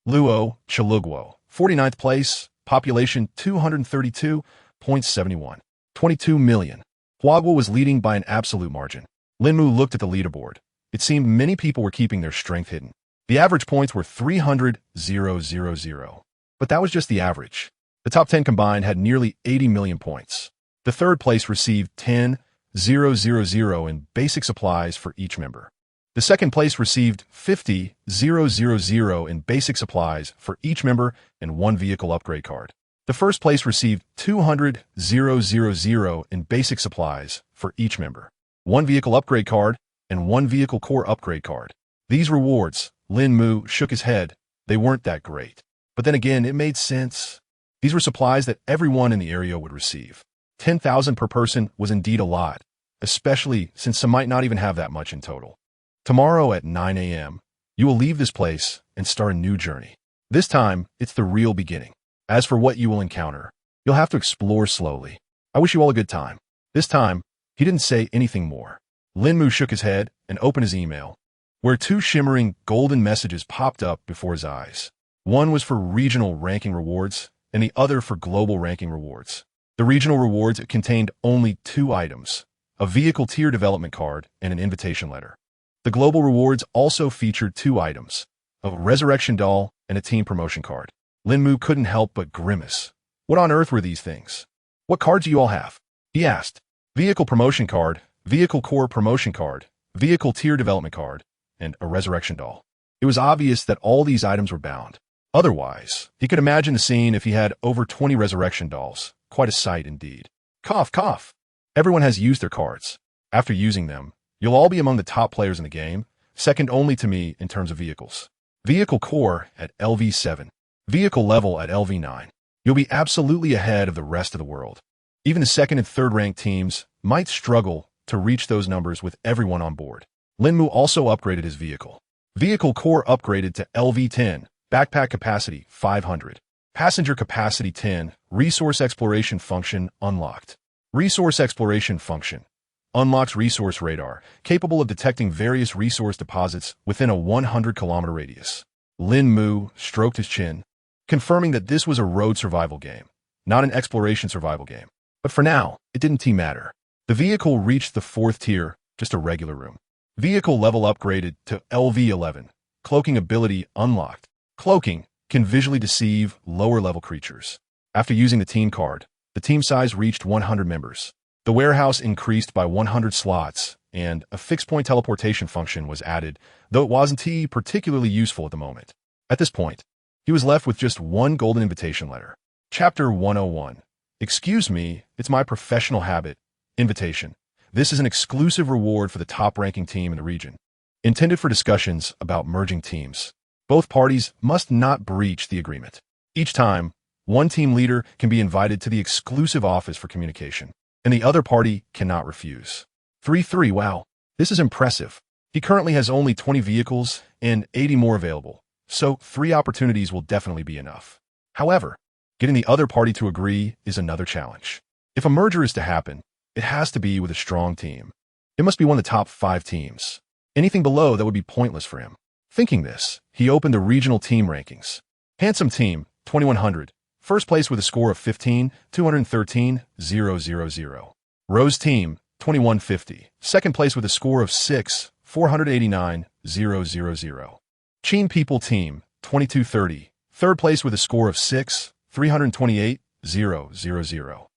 Luo, Chalugwo, 49th place, population 232.71. 22 million. Huagua was leading by an absolute margin. Lín Mù looked at the leaderboard. It seemed many people were keeping their strength hidden. The average points were 300,000. But that was just the average. The top 10 combined had nearly 80 million points. The third place received 10,000 in basic supplies for each member. The second place received 50,000 in basic supplies for each member and one vehicle upgrade card. The first place received 200,000 in basic supplies for each member, one vehicle upgrade card, and one vehicle core upgrade card. These rewards, Lín Mù shook his head. They weren't that great. But then again, it made sense. These were supplies that everyone in the area would receive. 10,000 per person was indeed a lot, especially since some might not even have that much in total. Tomorrow at 9 a.m., you will leave this place and start a new journey. This time, it's the real beginning. As for what you will encounter, you'll have to explore slowly. I wish you all a good time. This time, he didn't say anything more. Lín Mù shook his head and opened his email, where two shimmering golden messages popped up before his eyes. One was for regional ranking rewards, and the other for global ranking rewards. The regional rewards contained only 2 items, a vehicle tier development card and an invitation letter. The global rewards also featured 2 items, a resurrection doll and a team promotion card. Lín Mù couldn't help but grimace. What on earth were these things? What cards do you all have? He asked. Vehicle promotion card, vehicle core promotion card, vehicle tier development card, and a resurrection doll. It was obvious that all these items were bound. Otherwise, he could imagine the scene if he had over 20 resurrection dolls. Quite a sight indeed. Cough, cough. Everyone has used their cards. After using them, you'll all be among the top players in the game, second only to me in terms of vehicles. Vehicle core at LV7. Vehicle level at LV9. You'll be absolutely ahead of the rest of the world. Even the second and third ranked teams might struggle to reach those numbers with everyone on board. Lín Mù also upgraded his vehicle. Vehicle core upgraded to LV10, backpack capacity 500. Passenger capacity 10, resource exploration function unlocked. Resource exploration function unlocks resource radar, capable of detecting various resource deposits within a 100-kilometer radius. Lín Mù stroked his chin, confirming that this was a road survival game, not an exploration survival game. But for now, it didn't matter. The vehicle reached the 4th tier, just a regular room. Vehicle level upgraded to LV11. Cloaking ability unlocked. Cloaking can visually deceive lower-level creatures. After using the team card, the team size reached 100 members. The warehouse increased by 100 slots, and a fixed-point teleportation function was added, though it wasn't particularly useful at the moment. At this point, he was left with just 1 golden invitation letter. Chapter 101. Excuse me, it's my professional habit. Invitation. This is an exclusive reward for the top-ranking team in the region, intended for discussions about merging teams. Both parties must not breach the agreement. Each time, one team leader can be invited to the exclusive office for communication, and the other party cannot refuse. 3-3, wow, this is impressive. He currently has only 20 vehicles and 80 more available, so 3 opportunities will definitely be enough. However, getting the other party to agree is another challenge. If a merger is to happen, it has to be with a strong team. It must be one of the top 5 teams. Anything below that would be pointless for him. Thinking this, he opened the regional team rankings. Handsome Team, 2100. First place with a score of 15, 213, 000. Rose Team, 2150. Second place with a score of 6, 489, 000. Cheen People Team, 2230. Third place with a score of 6, 328, 000.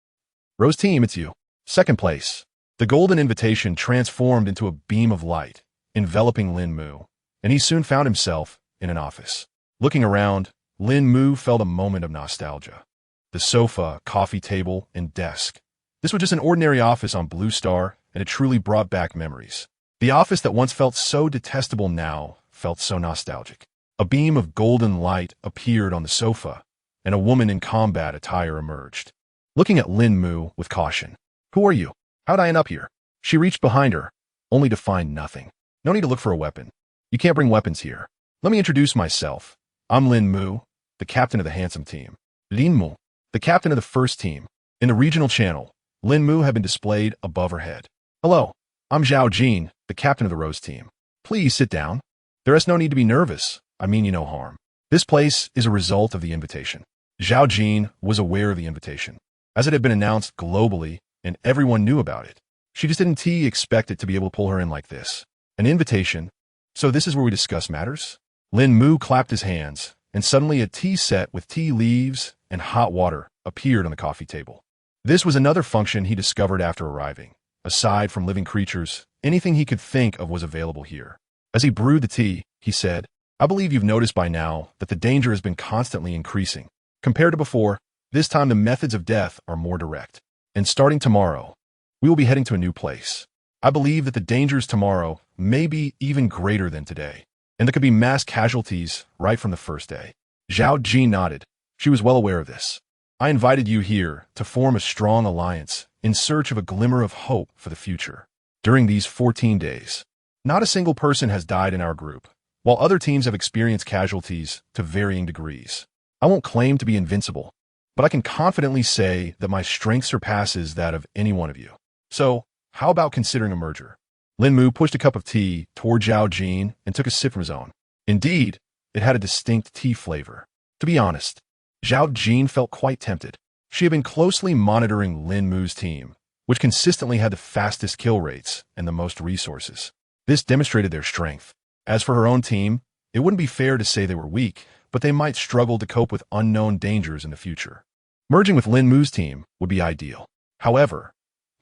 Rose Team, it's you. Second place. The golden invitation transformed into a beam of light, enveloping Lín Mù, and he soon found himself in an office. Looking around, Lín Mù felt a moment of nostalgia. The sofa, coffee table, and desk. This was just an ordinary office on Blue Star, and it truly brought back memories. The office that once felt so detestable now felt so nostalgic. A beam of golden light appeared on the sofa, and a woman in combat attire emerged. Looking at Lín Mù with caution. Who are you? How'd I end up here? She reached behind her, only to find nothing. No need to look for a weapon. You can't bring weapons here. Let me introduce myself. I'm Lín Mù, the captain of the Handsome Team. Lín Mù, the captain of the first team. In the regional channel, Lín Mù had been displayed above her head. Hello, I'm Zhao Jin, the captain of the Rose Team. Please sit down. There is no need to be nervous. I mean you no harm. This place is a result of the invitation. Zhao Jin was aware of the invitation, as it had been announced globally, and everyone knew about it. She just didn't expect it to be able to pull her in like this. An invitation? So this is where we discuss matters? Lín Mù clapped his hands, and suddenly a tea set with tea leaves and hot water appeared on the coffee table. This was another function he discovered after arriving. Aside from living creatures, anything he could think of was available here. As he brewed the tea, he said, I believe you've noticed by now that the danger has been constantly increasing. Compared to before, this time the methods of death are more direct. And starting tomorrow, we will be heading to a new place. I believe that the dangers tomorrow may be even greater than today, and there could be mass casualties right from the first day. Zhao Ji nodded. She was well aware of this. I invited you here to form a strong alliance in search of a glimmer of hope for the future. during these 14 days. Not a single person has died in our group, while other teams have experienced casualties to varying degrees. I won't claim to be invincible, but I can confidently say that my strength surpasses that of any one of you. So, how about considering a merger? Lín Mù pushed a cup of tea toward Zhao Jin and took a sip from his own. Indeed, it had a distinct tea flavor. To be honest, Zhao Jin felt quite tempted. She had been closely monitoring Lín Mu's team, which consistently had the fastest kill rates and the most resources. This demonstrated their strength. As for her own team, it wouldn't be fair to say they were weak, but they might struggle to cope with unknown dangers in the future. Merging with Lín Mu's team would be ideal. However,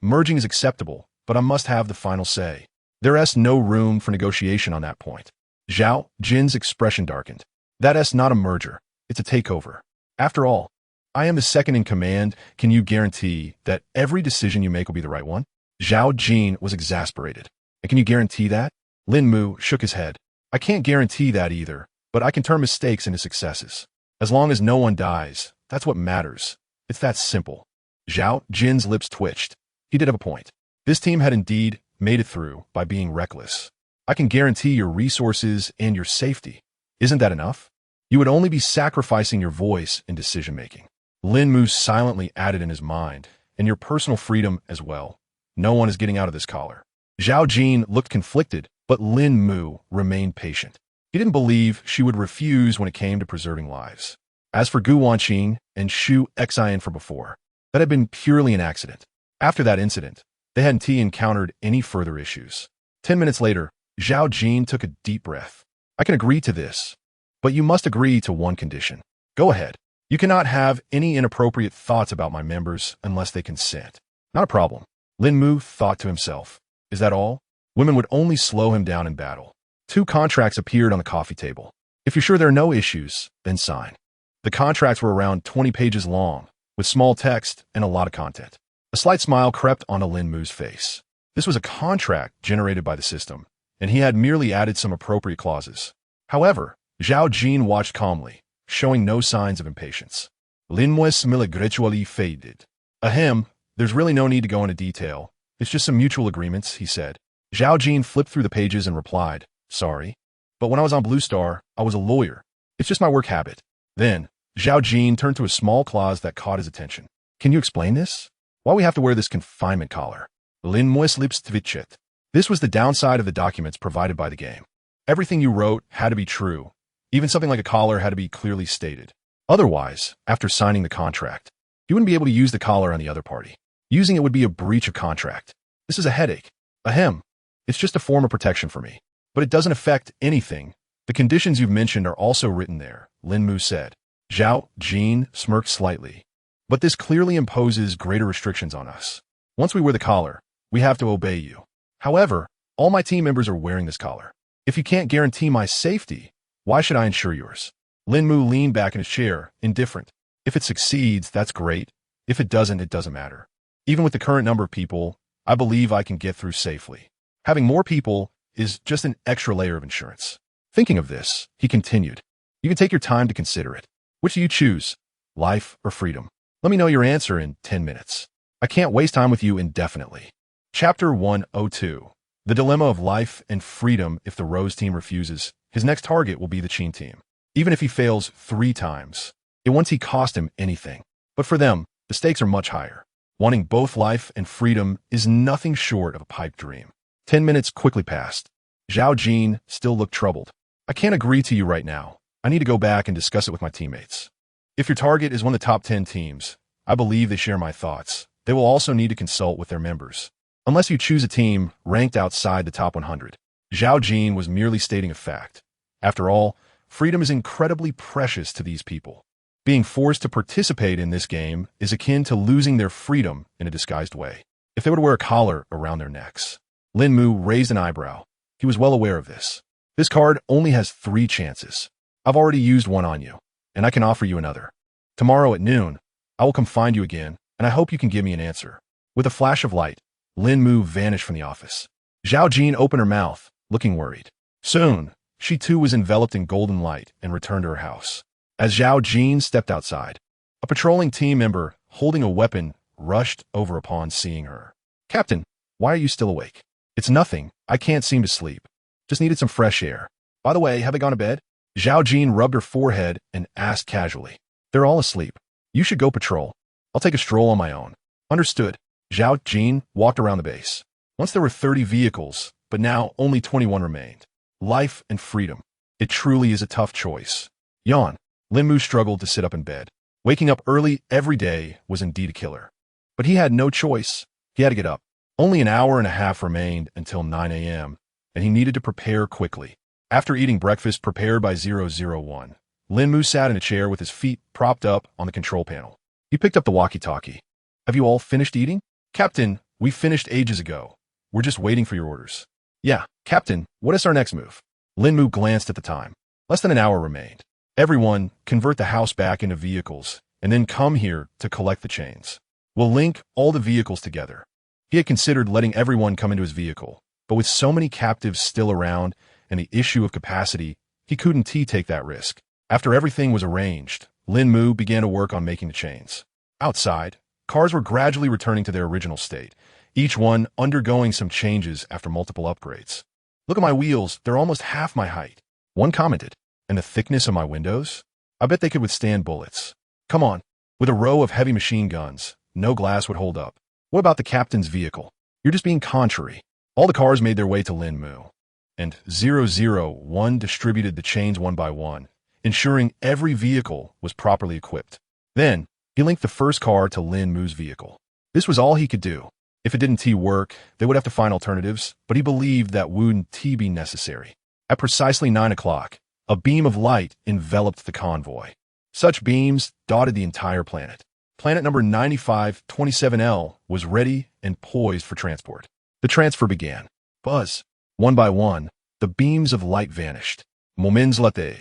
merging is acceptable, but I must have the final say. There's no room for negotiation on that point. Zhao Jin's expression darkened. That's not a merger, it's a takeover. After all, I am the second in command. Can you guarantee that every decision you make will be the right one? Zhao Jin was exasperated. And can you guarantee that? Lín Mù shook his head. I can't guarantee that either, but I can turn mistakes into successes. As long as no one dies, that's what matters. It's that simple. Zhao Jin's lips twitched. He did have a point. This team had indeed made it through by being reckless. I can guarantee your resources and your safety. Isn't that enough? You would only be sacrificing your voice in decision-making. Lín Mù silently added in his mind, and your personal freedom as well. No one is getting out of this collar. Zhao Jin looked conflicted, but Lín Mù remained patient. He didn't believe she would refuse when it came to preserving lives. As for Gu Wanqing and Shu Xian from before, that had been purely an accident. After that incident, they hadn't encountered any further issues. 10 minutes later, Zhao Jin took a deep breath. I can agree to this, but you must agree to one condition. Go ahead. You cannot have any inappropriate thoughts about my members unless they consent. Not a problem. Lín Mù thought to himself. Is that all? Women would only slow him down in battle. 2 contracts appeared on the coffee table. If you're sure there are no issues, then sign. The contracts were around 20 pages long, with small text and a lot of content. A slight smile crept onto Lín Mu's face. This was a contract generated by the system, and he had merely added some appropriate clauses. However, Zhao Jin watched calmly, showing no signs of impatience. Lín Mu's smile gradually faded. Ahem, there's really no need to go into detail. It's just some mutual agreements, he said. Zhao Jin flipped through the pages and replied, sorry, but when I was on Blue Star, I was a lawyer. It's just my work habit. Then, Zhao Jin turned to a small clause that caught his attention. Can you explain this? Why we have to wear this confinement collar? Lín Mu's lips twitched. This was the downside of the documents provided by the game. Everything you wrote had to be true. Even something like a collar had to be clearly stated. Otherwise, after signing the contract, you wouldn't be able to use the collar on the other party. Using it would be a breach of contract. This is a headache. Ahem. It's just a form of protection for me. But it doesn't affect anything. The conditions you've mentioned are also written there, Lín Mù said. Zhao Jin smirked slightly. But this clearly imposes greater restrictions on us. Once we wear the collar, we have to obey you. However, all my team members are wearing this collar. If you can't guarantee my safety, why should I ensure yours? Lín Mù leaned back in his chair, indifferent. If it succeeds, that's great. If it doesn't matter. Even with the current number of people, I believe I can get through safely. Having more people is just an extra layer of insurance. Thinking of this, he continued. You can take your time to consider it. Which do you choose? Life or freedom? Let me know your answer in 10 minutes. I can't waste time with you indefinitely. Chapter 102. The dilemma of life and freedom. If the Rose team refuses, his next target will be the Qin team. Even if he fails 3 times, it won't cost him anything. But for them, the stakes are much higher. Wanting both life and freedom is nothing short of a pipe dream. 10 minutes quickly passed. Zhao Jin still looked troubled. I can't agree to you right now. I need to go back and discuss it with my teammates. If your target is one of the top 10 teams, I believe they share my thoughts. They will also need to consult with their members. Unless you choose a team ranked outside the top 100. Zhao Jin was merely stating a fact. After all, freedom is incredibly precious to these people. Being forced to participate in this game is akin to losing their freedom in a disguised way. If they were to wear a collar around their necks. Lín Mù raised an eyebrow. He was well aware of this. This card only has 3 chances. I've already used one on you, and I can offer you another. Tomorrow at noon, I will come find you again, and I hope you can give me an answer. With a flash of light, Lín Mù vanished from the office. Zhao Jin opened her mouth, looking worried. Soon, she too was enveloped in golden light and returned to her house. As Zhao Jin stepped outside, a patrolling team member holding a weapon rushed over upon seeing her. Captain, why are you still awake? It's nothing. I can't seem to sleep. Just needed some fresh air. By the way, have they gone to bed? Zhao Jin rubbed her forehead and asked casually. They're all asleep. You should go patrol. I'll take a stroll on my own. Understood. Zhao Jin walked around the base. Once there were 30 vehicles, but now only 21 remained. Life and freedom. It truly is a tough choice. Yawn. Lín Mù struggled to sit up in bed. Waking up early every day was indeed a killer. But he had no choice. He had to get up. Only an hour and a half remained until 9 a.m., and he needed to prepare quickly. After eating breakfast prepared by 001, Lín Mù sat in a chair with his feet propped up on the control panel. He picked up the walkie-talkie. Have you all finished eating? Captain, we finished ages ago. We're just waiting for your orders. Yeah, Captain, what is our next move? Lín Mù glanced at the time. Less than an hour remained. Everyone, convert the house back into vehicles, and then come here to collect the chains. We'll link all the vehicles together. He had considered letting everyone come into his vehicle, but with so many captives still around and the issue of capacity, he couldn't take that risk. After everything was arranged, Lín Mù began to work on making the chains. Outside, cars were gradually returning to their original state, each one undergoing some changes after multiple upgrades. Look at my wheels, they're almost half my height. One commented. And the thickness of my windows? I bet they could withstand bullets. Come on. With a row of heavy machine guns, no glass would hold up. What about the captain's vehicle? You're just being contrary. All the cars made their way to Lín Mù, and 001 distributed the chains one by one, ensuring every vehicle was properly equipped. Then, he linked the first car to Lín Mu's vehicle. This was all he could do. If it didn't work, they would have to find alternatives, but he believed that wouldn't be necessary. At precisely 9 o'clock, a beam of light enveloped the convoy. Such beams dotted the entire planet. Planet number 9527L was ready and poised for transport. The transfer began. Buzz. One by one, the beams of light vanished. Moments later,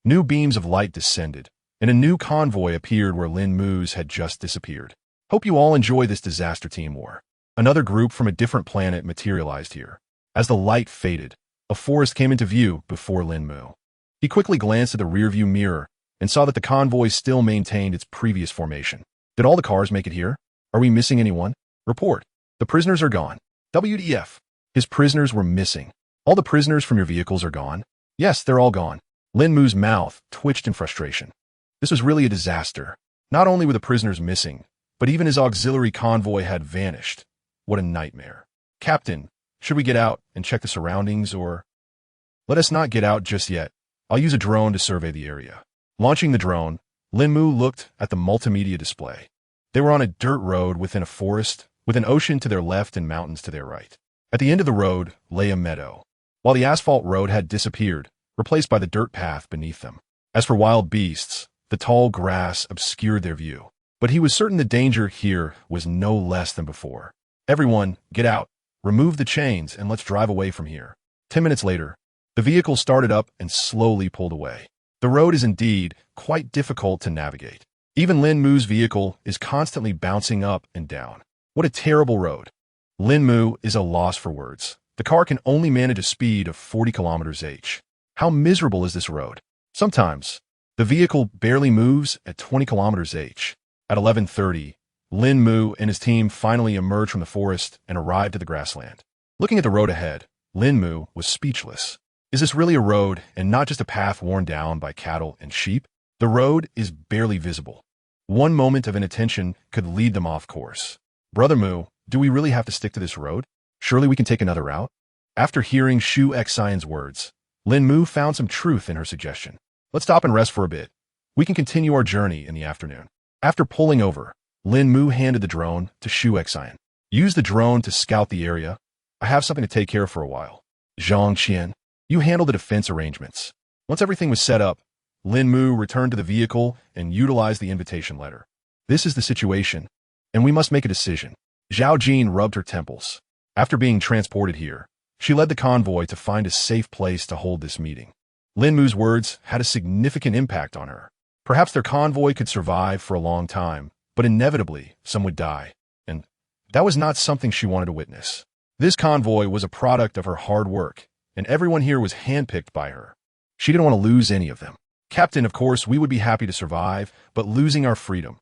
new beams of light descended, and a new convoy appeared where Lín Mu's had just disappeared. Hope you all enjoy this disaster team war. Another group from a different planet materialized here. As the light faded, a forest came into view before Lín Mù. He quickly glanced at the rearview mirror and saw that the convoy still maintained its previous formation. Did all the cars make it here? Are we missing anyone? Report. The prisoners are gone. WTF. His prisoners were missing. All the prisoners from your vehicles are gone? Yes, they're all gone. Lín Mu's mouth twitched in frustration. This was really a disaster. Not only were the prisoners missing, but even his auxiliary convoy had vanished. What a nightmare. Captain, should we get out and check the surroundings or? Let us not get out just yet. I'll use a drone to survey the area. Launching the drone, Lín Mù looked at the multimedia display. They were on a dirt road within a forest, with an ocean to their left and mountains to their right. At the end of the road lay a meadow, while the asphalt road had disappeared, replaced by the dirt path beneath them. As for wild beasts, the tall grass obscured their view. But he was certain the danger here was no less than before. Everyone, get out, remove the chains, and let's drive away from here. 10 minutes later, the vehicle started up and slowly pulled away. The road is indeed quite difficult to navigate. Even Lín Mu's vehicle is constantly bouncing up and down. What a terrible road. Lín Mù is a loss for words. The car can only manage a speed of 40 km/h. How miserable is this road? Sometimes, the vehicle barely moves at 20 km/h. At 11:30, Lín Mù and his team finally emerged from the forest and arrived at the grassland. Looking at the road ahead, Lín Mù was speechless. Is this really a road and not just a path worn down by cattle and sheep? The road is barely visible. One moment of inattention could lead them off course. Brother Mu, do we really have to stick to this road? Surely we can take another route? After hearing Shu Xian's words, Lín Mù found some truth in her suggestion. Let's stop and rest for a bit. We can continue our journey in the afternoon. After pulling over, Lín Mù handed the drone to Shu Xian. Use the drone to scout the area. I have something to take care of for a while. Zhang Qian, you handle the defense arrangements. Once everything was set up, Lín Mù returned to the vehicle and utilized the invitation letter. This is the situation, and we must make a decision. Zhao Jin rubbed her temples. After being transported here, she led the convoy to find a safe place to hold this meeting. Lín Mu's words had a significant impact on her. Perhaps their convoy could survive for a long time, but inevitably some would die, and that was not something she wanted to witness. This convoy was a product of her hard work, and everyone here was handpicked by her. She didn't want to lose any of them. Captain, of course, we would be happy to survive, but losing our freedom.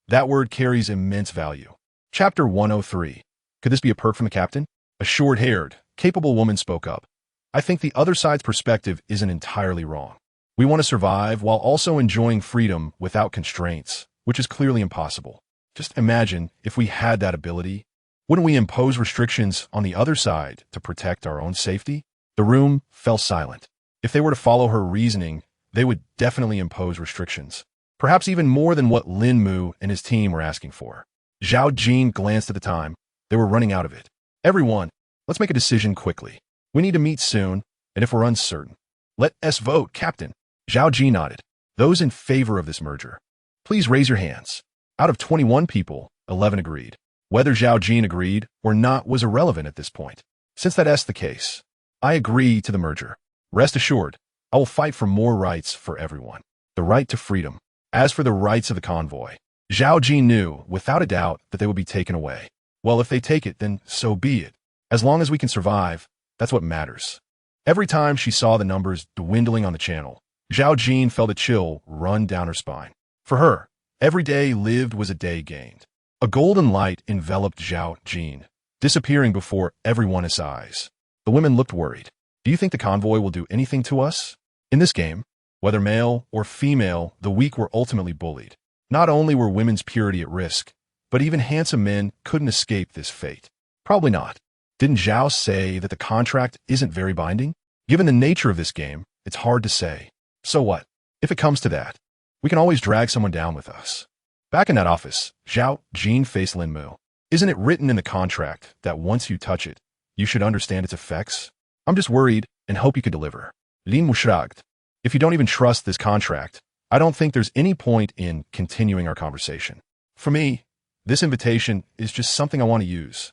That word carries immense value. Chapter 103. Could this be a perk from the captain? A short-haired, capable woman spoke up. I think the other side's perspective isn't entirely wrong. We want to survive while also enjoying freedom without constraints, which is clearly impossible. Just imagine if we had that ability. Wouldn't we impose restrictions on the other side to protect our own safety? The room fell silent. If they were to follow her reasoning, they would definitely impose restrictions. Perhaps even more than what Lín Mù and his team were asking for. Zhao Jin glanced at the time. They were running out of it. Everyone, let's make a decision quickly. We need to meet soon, and if we're uncertain, let us vote, Captain. Zhao Jin nodded. Those in favor of this merger, please raise your hands. Out of 21 people, 11 agreed. Whether Zhao Jin agreed or not was irrelevant at this point. Since that's the case, I agree to the merger. Rest assured, I will fight for more rights for everyone. The right to freedom. As for the rights of the convoy, Zhao Jin knew, without a doubt, that they would be taken away. Well, if they take it, then so be it. As long as we can survive, that's what matters. Every time she saw the numbers dwindling on the channel, Zhao Jin felt a chill run down her spine. For her, every day lived was a day gained. A golden light enveloped Zhao Jin, disappearing before everyone's eyes. The women looked worried. Do you think the convoy will do anything to us? In this game, whether male or female, the weak were ultimately bullied. Not only were women's purity at risk, but even handsome men couldn't escape this fate. Probably not. Didn't Zhao say that the contract isn't very binding? Given the nature of this game, it's hard to say. So what? If it comes to that, we can always drag someone down with us. Back in that office, Zhao Jin faced Lín Mù. Isn't it written in the contract that once you touch it, you should understand its effects? I'm just worried and hope you can deliver. Lín Mù shrugged. If you don't even trust this contract, I don't think there's any point in continuing our conversation. For me, this invitation is just something I want to use.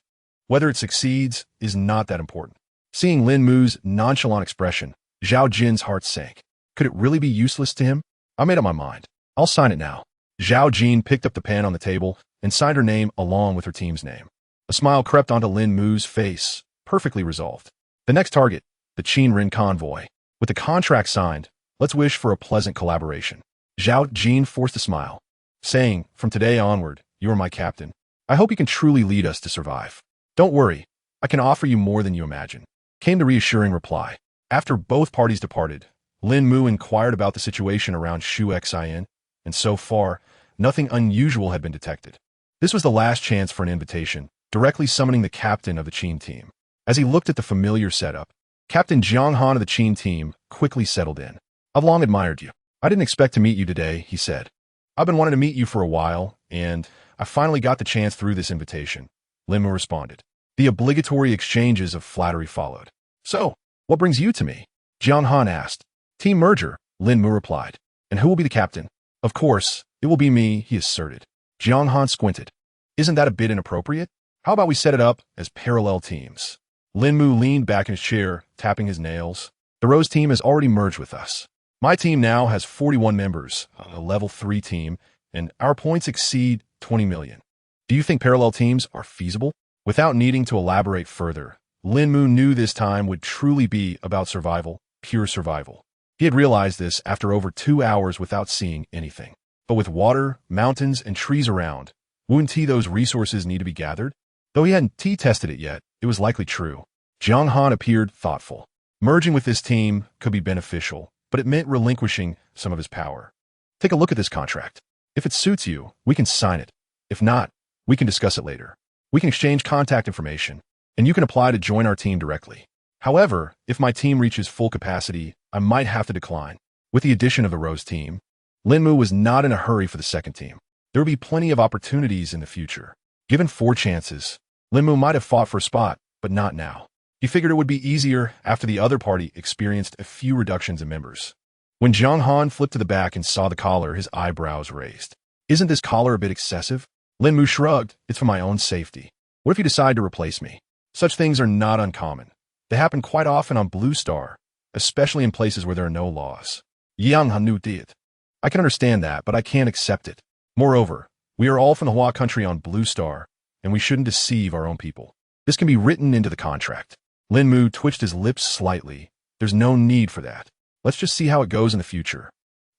Whether it succeeds is not that important. Seeing Lín Mu's nonchalant expression, Zhao Jin's heart sank. Could it really be useless to him? I made up my mind. I'll sign it now. Zhao Jin picked up the pen on the table and signed her name along with her team's name. A smile crept onto Lín Mu's face, perfectly resolved. The next target, the Qin Rin convoy. With the contract signed, let's wish for a pleasant collaboration. Zhao Jin forced a smile, saying, from today onward, you are my captain. I hope you can truly lead us to survive. Don't worry, I can offer you more than you imagine, came the reassuring reply. After both parties departed, Lín Mù inquired about the situation around Shu Xin, and so far, nothing unusual had been detected. This was the last chance for an invitation, directly summoning the captain of the Qin team. As he looked at the familiar setup, Captain Jiang Han of the Qin team quickly settled in. I've long admired you. I didn't expect to meet you today, he said. I've been wanting to meet you for a while, and I finally got the chance through this invitation. Lín Mù responded. The obligatory exchanges of flattery followed. So, what brings you to me? Jiang Han asked. Team merger, Lín Mù replied. And who will be the captain? Of course, it will be me, he asserted. Jiang Han squinted. Isn't that a bit inappropriate? How about we set it up as parallel teams? Lín Mù leaned back in his chair, tapping his nails. The Rose team has already merged with us. My team now has 41 members, a level 3 team, and our points exceed 20 million. Do you think parallel teams are feasible? Without needing to elaborate further, Lín Mù knew this time would truly be about survival, pure survival. He had realized this after over 2 hours without seeing anything. But with water, mountains, and trees around, wouldn't those resources need to be gathered? Though he hadn't tested it yet, it was likely true. Jiang Han appeared thoughtful. Merging with this team could be beneficial, but it meant relinquishing some of his power. Take a look at this contract. If it suits you, we can sign it. If not, we can discuss it later. We can exchange contact information, and you can apply to join our team directly. However, if my team reaches full capacity, I might have to decline. With the addition of the Rose team, Lín Mù was not in a hurry for the second team. There would be plenty of opportunities in the future. Given 4 chances, Lín Mù might have fought for a spot, but not now. He figured it would be easier after the other party experienced a few reductions in members. When Jiang Han flipped to the back and saw the collar, his eyebrows raised. Isn't this collar a bit excessive? Lín Mù shrugged. It's for my own safety. What if you decide to replace me? Such things are not uncommon. They happen quite often on Blue Star, especially in places where there are no laws. Yang Hanu did. I can understand that, but I can't accept it. Moreover, we are all from the Hua country on Blue Star, and we shouldn't deceive our own people. This can be written into the contract. Lín Mù twitched his lips slightly. There's no need for that. Let's just see how it goes in the future.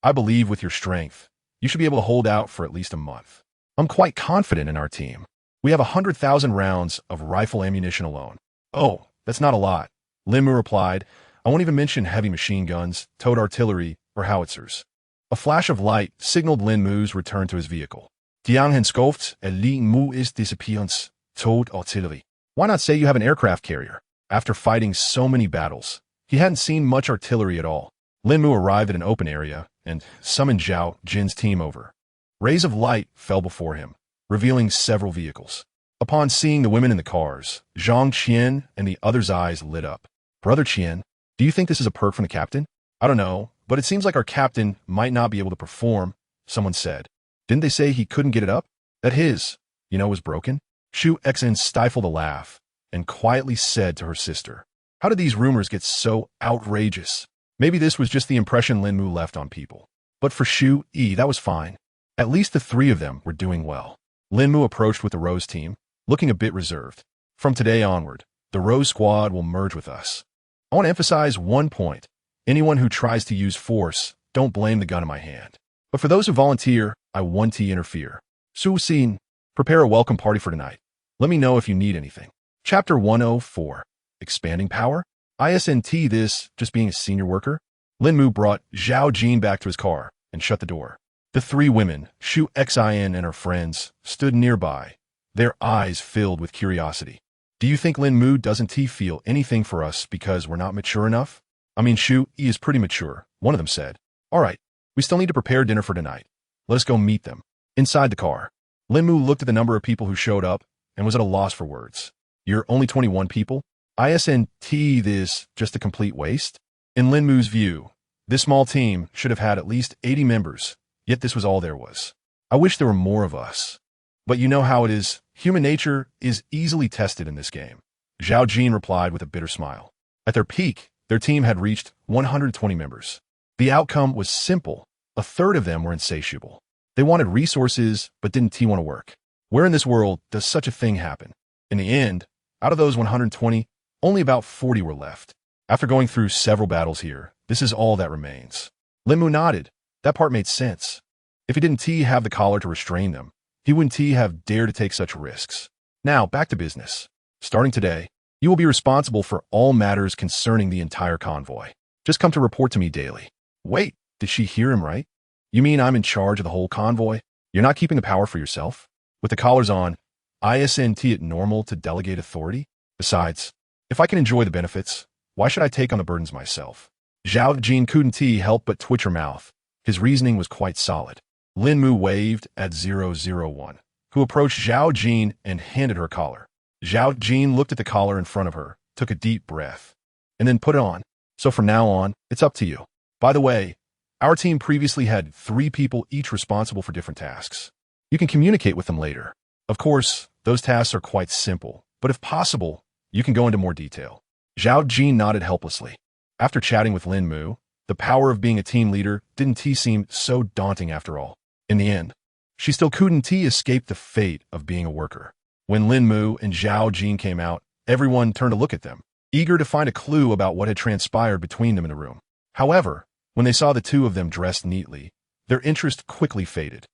I believe with your strength, you should be able to hold out for at least a month. I'm quite confident in our team. We have 100,000 rounds of rifle ammunition alone. Oh, That's not a lot. Lín Mù replied. I won't even mention heavy machine guns, towed artillery, or howitzers. A flash of light signaled Lín Mù's return to his vehicle. Tiang hen skoft at Lín Mù is disappearance, towed artillery. Why not say you have an aircraft carrier? After fighting so many battles, he hadn't seen much artillery at all. Lín Mù arrived at an open area and summoned Zhao Jin's team over. Rays of light fell before him, revealing several vehicles. Upon seeing the women in the cars, Zhang Qian and the other's eyes lit up. Brother Qian, do you think this is a perk from the captain? I don't know, but it seems like our captain might not be able to perform, someone said. Didn't they say he couldn't get it up? That his, was broken? Shu Xen stifled a laugh and quietly said to her sister, how did these rumors get so outrageous? Maybe this was just the impression Lín Mù left on people. But for Shu Yi, that was fine. At least the three of them were doing well. Lín Mù approached with the Rose team, looking a bit reserved. From today onward, the Rose squad will merge with us. I want to emphasize one point. Anyone who tries to use force, don't blame the gun in my hand. But for those who volunteer, I won't interfere. Su Xin, prepare a welcome party for tonight. Let me know if you need anything. Chapter 104. Expanding Power? Isn't this just being a senior worker? Lín Mù brought Zhao Jin back to his car and shut the door. The three women, Shu Xin and her friends, stood nearby, their eyes filled with curiosity. Do you think Lín Mù doesn't feel anything for us because we're not mature enough? I mean, Shu Yi is pretty mature, one of them said. All right, we still need to prepare dinner for tonight. Let us go meet them. Inside the car, Lín Mù looked at the number of people who showed up and was at a loss for words. You're only 21 people? Isn't this just a complete waste? In Lín Mu's view, this small team should have had at least 80 members, yet this was all there was. I wish there were more of us. But you know how it is, human nature is easily tested in this game. Zhao Jin replied with a bitter smile. At their peak, their team had reached 120 members. The outcome was simple. A third of them were insatiable. They wanted resources, but didn't want to work. Where in this world does such a thing happen? In the end, out of those 120, only about 40 were left. After going through several battles here, this is all that remains. Lín Mù nodded. That part made sense. If he didn't have the collar to restrain them, he wouldn't have dared to take such risks. Now, back to business. Starting today, you will be responsible for all matters concerning the entire convoy. Just come to report to me daily. Wait, did she hear him right? You mean I'm in charge of the whole convoy? You're not keeping the power for yourself? With the collars on, isn't it normal to delegate authority? Besides, if I can enjoy the benefits, why should I take on the burdens myself? Zhao Jin couldn't help but twitch her mouth. His reasoning was quite solid. Lín Mù waved at 001, who approached Zhao Jin and handed her a collar. Zhao Jin looked at the collar in front of her, took a deep breath, and then put it on. So from now on, it's up to you. By the way, our team previously had 3 people each responsible for different tasks. You can communicate with them later. Of course, those tasks are quite simple, but if possible, you can go into more detail. Zhao Jin nodded helplessly. After chatting with Lín Mù, the power of being a team leader didn't seem so daunting after all. In the end, she still couldn't escape the fate of being a worker. When Lín Mù and Zhao Jin came out, everyone turned to look at them, eager to find a clue about what had transpired between them in the room. However, when they saw the two of them dressed neatly, their interest quickly faded.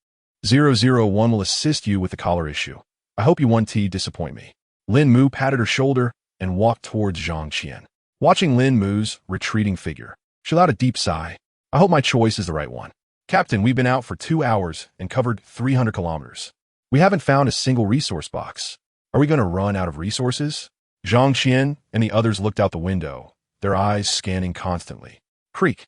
001 will assist you with the collar issue. I hope you won't disappoint me. Lín Mù patted her shoulder and walked towards Zhang Qian. Watching Lín Mu's retreating figure, she let out a deep sigh. I hope my choice is the right one. Captain, we've been out for 2 hours and covered 300 kilometers. We haven't found a single resource box. Are we going to run out of resources? Zhang Qian and the others looked out the window, their eyes scanning constantly. Creak.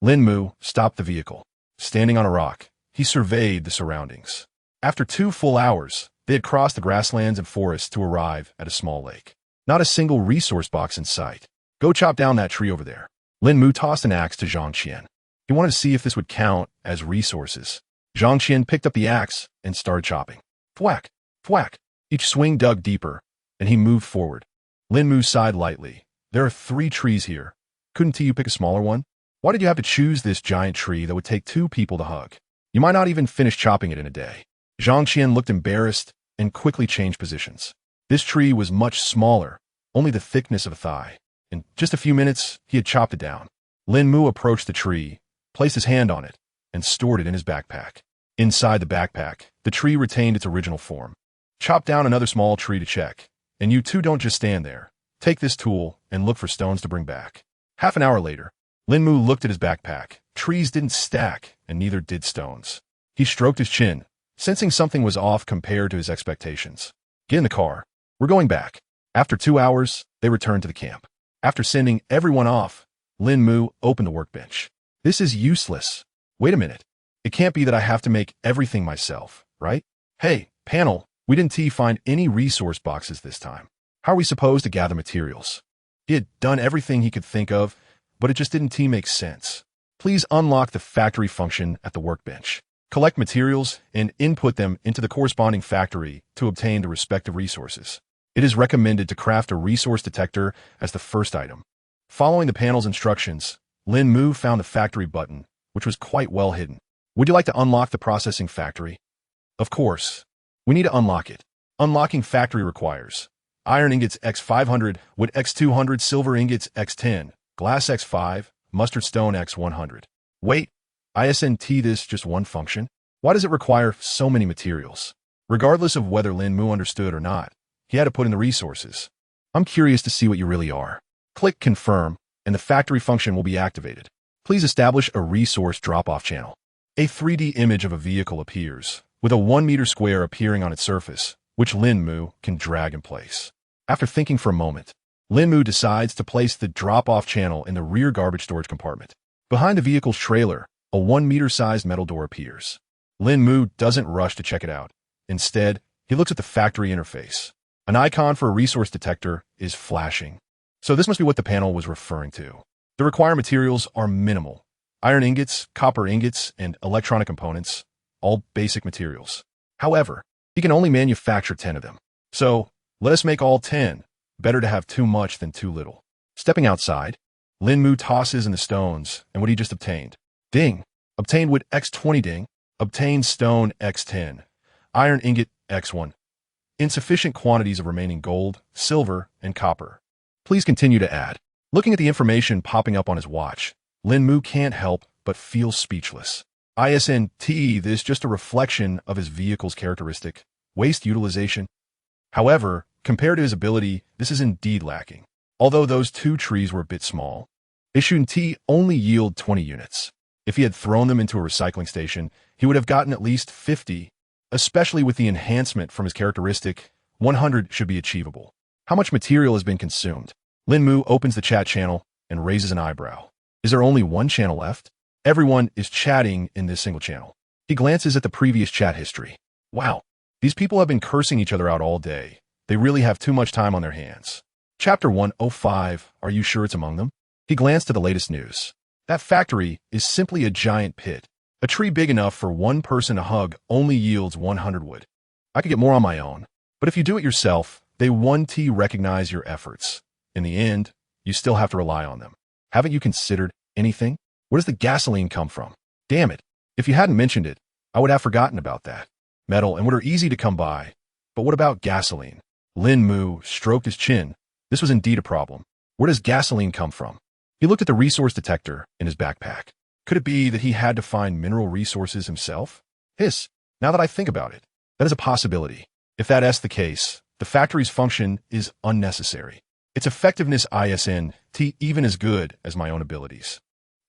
Lín Mù stopped the vehicle. Standing on a rock, he surveyed the surroundings. After 2 full hours, they had crossed the grasslands and forests to arrive at a small lake. Not a single resource box in sight. Go chop down that tree over there. Lín Mù tossed an axe to Zhang Qian. He wanted to see if this would count as resources. Zhang Qian picked up the axe and started chopping. Thwack, thwack. Each swing dug deeper, and he moved forward. Lín Mù sighed lightly. There are 3 trees here. Couldn't you pick a smaller one? Why did you have to choose this giant tree that would take 2 people to hug? You might not even finish chopping it in a day. Zhang Qian looked embarrassed and quickly changed positions. This tree was much smaller, only the thickness of a thigh. In just a few minutes, he had chopped it down. Lín Mù approached the tree, placed his hand on it, and stored it in his backpack. Inside the backpack, the tree retained its original form. Chop down another small tree to check, and you two don't just stand there. Take this tool and look for stones to bring back. Half an hour later, Lín Mù looked at his backpack. Trees didn't stack, and neither did stones. He stroked his chin, sensing something was off compared to his expectations. Get in the car. We're going back. After 2 hours, they returned to the camp. After sending everyone off, Lín Mù opened the workbench. This is useless. Wait a minute. It can't be that I have to make everything myself, right? Hey, panel, we didn't find any resource boxes this time. How are we supposed to gather materials? He had done everything he could think of, but it just didn't make sense. Please unlock the factory function at the workbench. Collect materials and input them into the corresponding factory to obtain the respective resources. It is recommended to craft a resource detector as the first item. Following the panel's instructions, Lín Mù found the factory button, which was quite well hidden. Would you like to unlock the processing factory? Of course. We need to unlock it. Unlocking factory requires iron ingots x500, wood x200, silver ingots x10, glass x5, mustard stone x100. Wait, isn't this just one function? Why does it require so many materials? Regardless of whether Lín Mù understood or not, he had to put in the resources. I'm curious to see what you really are. Click Confirm, and the factory function will be activated. Please establish a resource drop-off channel. A 3D image of a vehicle appears, with a 1 meter square appearing on its surface, which Lín Mù can drag in place. After thinking for a moment, Lín Mù decides to place the drop-off channel in the rear garbage storage compartment. Behind the vehicle's trailer, a 1 meter-sized metal door appears. Lín Mù doesn't rush to check it out. Instead, he looks at the factory interface. An icon for a resource detector is flashing. So this must be what the panel was referring to. The required materials are minimal. Iron ingots, copper ingots, and electronic components, all basic materials. However, he can only manufacture 10 of them. So, let us make all 10. Better to have too much than too little. Stepping outside, Lín Mù tosses in the stones and what he just obtained. Ding. Obtained wood x20 ding. Obtained stone x10. Iron ingot x1. Insufficient quantities of remaining gold, silver, and copper. Please continue to add. Looking at the information popping up on his watch, Lín Mù can't help but feel speechless. Isn't this just a reflection of his vehicle's characteristic, waste utilization? However, compared to his ability, this is indeed lacking. Although those 2 trees were a bit small, they shouldn't only yield 20 units. If he had thrown them into a recycling station, he would have gotten at least 50, especially with the enhancement from his characteristic. 100 should be achievable. How much material has been consumed? Lín Mù opens the chat channel and raises an eyebrow. Is there only one channel left? Everyone is chatting in this single channel. He glances at the previous chat history. Wow, these people have been cursing each other out all day. They really have too much time on their hands. Chapter 105, are you sure it's among them? He glanced to the latest news. That factory is simply a giant pit. A tree big enough for one person to hug only yields 100 wood. I could get more on my own, but if you do it yourself, they won't recognize your efforts. In the end, you still have to rely on them. Haven't you considered anything? Where does the gasoline come from? Damn it. If you hadn't mentioned it, I would have forgotten about that. Metal and wood are easy to come by. But what about gasoline? Lín Mù stroked his chin. This was indeed a problem. Where does gasoline come from? He looked at the resource detector in his backpack. Could it be that he had to find mineral resources himself? Hiss. Now that I think about it, that is a possibility. If that's the case, the factory's function is unnecessary. Its effectiveness isn't even as good as my own abilities.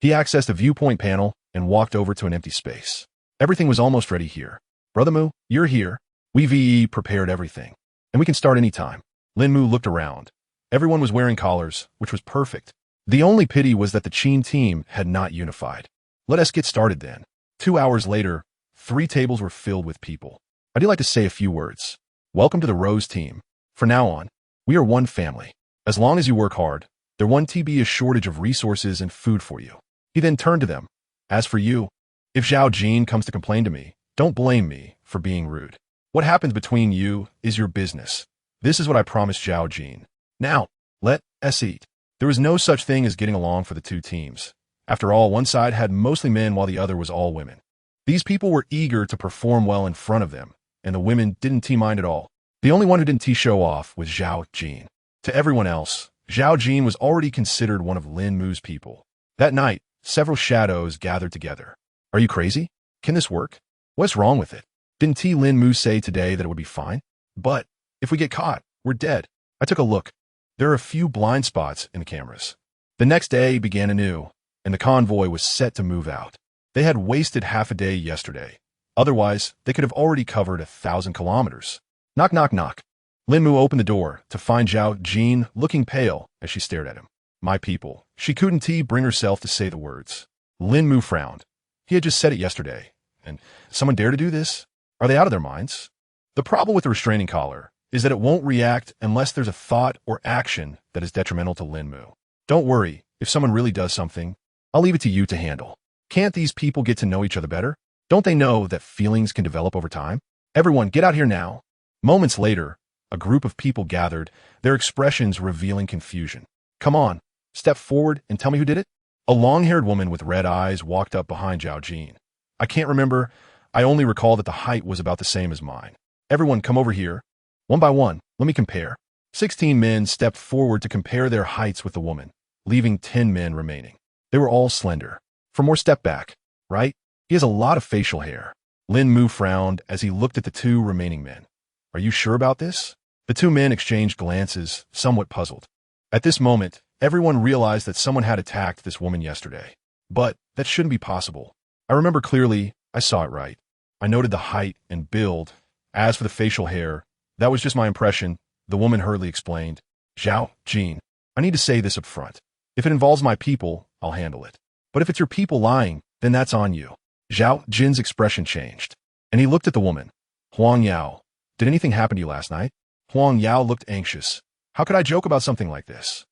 He accessed the viewpoint panel and walked over to an empty space. Everything was almost ready here. Brother Mù, you're here. We've prepared everything, and we can start anytime. Lín Mù looked around. Everyone was wearing collars, which was perfect. The only pity was that the Qin team had not unified. Let us get started then. 2 hours later, 3 tables were filled with people. I'd like to say a few words. Welcome to the Rose team. From now on, we are one family. As long as you work hard, there won't be a shortage of resources and food for you. He then turned to them. As for you, if Zhao Jin comes to complain to me, don't blame me for being rude. What happens between you is your business. This is what I promised Zhao Jin. Now, let us eat. There was no such thing as getting along for the 2 teams. After all, one side had mostly men while the other was all women. These people were eager to perform well in front of them, and the women didn't mind at all. The only one who didn't show off was Zhao Jin. To everyone else, Zhao Jin was already considered one of Lín Mu's people. That night, several shadows gathered together. Are you crazy? Can this work? What's wrong with it? Didn't Lín Mù say today that it would be fine? But if we get caught, we're dead. I took a look. There are a few blind spots in the cameras. The next day began anew, and the convoy was set to move out. They had wasted half a day yesterday. Otherwise, they could have already covered 1,000 kilometers. Knock, knock, knock. Lín Mù opened the door to find Zhao Jin looking pale as she stared at him. My people. She couldn't bring herself to say the words. Lín Mù frowned. He had just said it yesterday. And someone dare to do this? Are they out of their minds? The problem with the restraining collar is that it won't react unless there's a thought or action that is detrimental to Lín Mù. Don't worry, if someone really does something, I'll leave it to you to handle. Can't these people get to know each other better? Don't they know that feelings can develop over time? Everyone, get out here now. Moments later, a group of people gathered, their expressions revealing confusion. Come on, step forward and tell me who did it. A long-haired woman with red eyes walked up behind Zhao Jin. I can't remember. I only recall that the height was about the same as mine. Everyone come over here. One by one, let me compare. 16 men stepped forward to compare their heights with the woman, leaving 10 men remaining. They were all slender. For more, step back, right? He has a lot of facial hair. Lín Mù frowned as he looked at the 2 remaining men. Are you sure about this? The 2 men exchanged glances, somewhat puzzled. At this moment, everyone realized that someone had attacked this woman yesterday. But that shouldn't be possible. I remember clearly, I saw it right. I noted the height and build. As for the facial hair, that was just my impression, the woman hurriedly explained. Zhao Jin, I need to say this up front. If it involves my people, I'll handle it. But if it's your people lying, then that's on you. Zhao Jin's expression changed, and he looked at the woman. Huang Yao, did anything happen to you last night? Huang Yao looked anxious. How could I joke about something like this?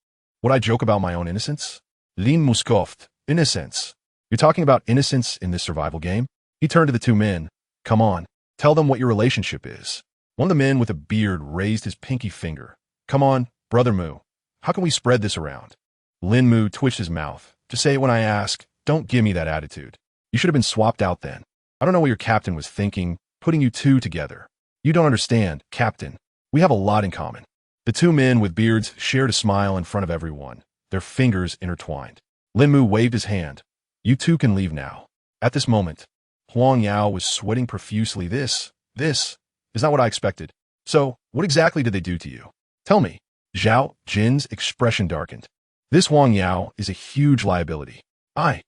Would I joke about my own innocence? Lín Mù scoffed. Innocence. You're talking about innocence in this survival game? He turned to the 2 men. Come on, tell them what your relationship is. One of the men with a beard raised his pinky finger. Come on, Brother Mu. How can we spread this around? Lín Mù twitched his mouth. Just say it when I ask. Don't give me that attitude. You should have been swapped out then. I don't know what your captain was thinking, putting you 2 together. You don't understand, Captain. We have a lot in common. The 2 men with beards shared a smile in front of everyone, their fingers intertwined. Lín Mù waved his hand. You 2 can leave now. At this moment, Huang Yao was sweating profusely. This is not what I expected. So, what exactly did they do to you? Tell me. Zhao Jin's expression darkened. This Huang Yao is a huge liability. I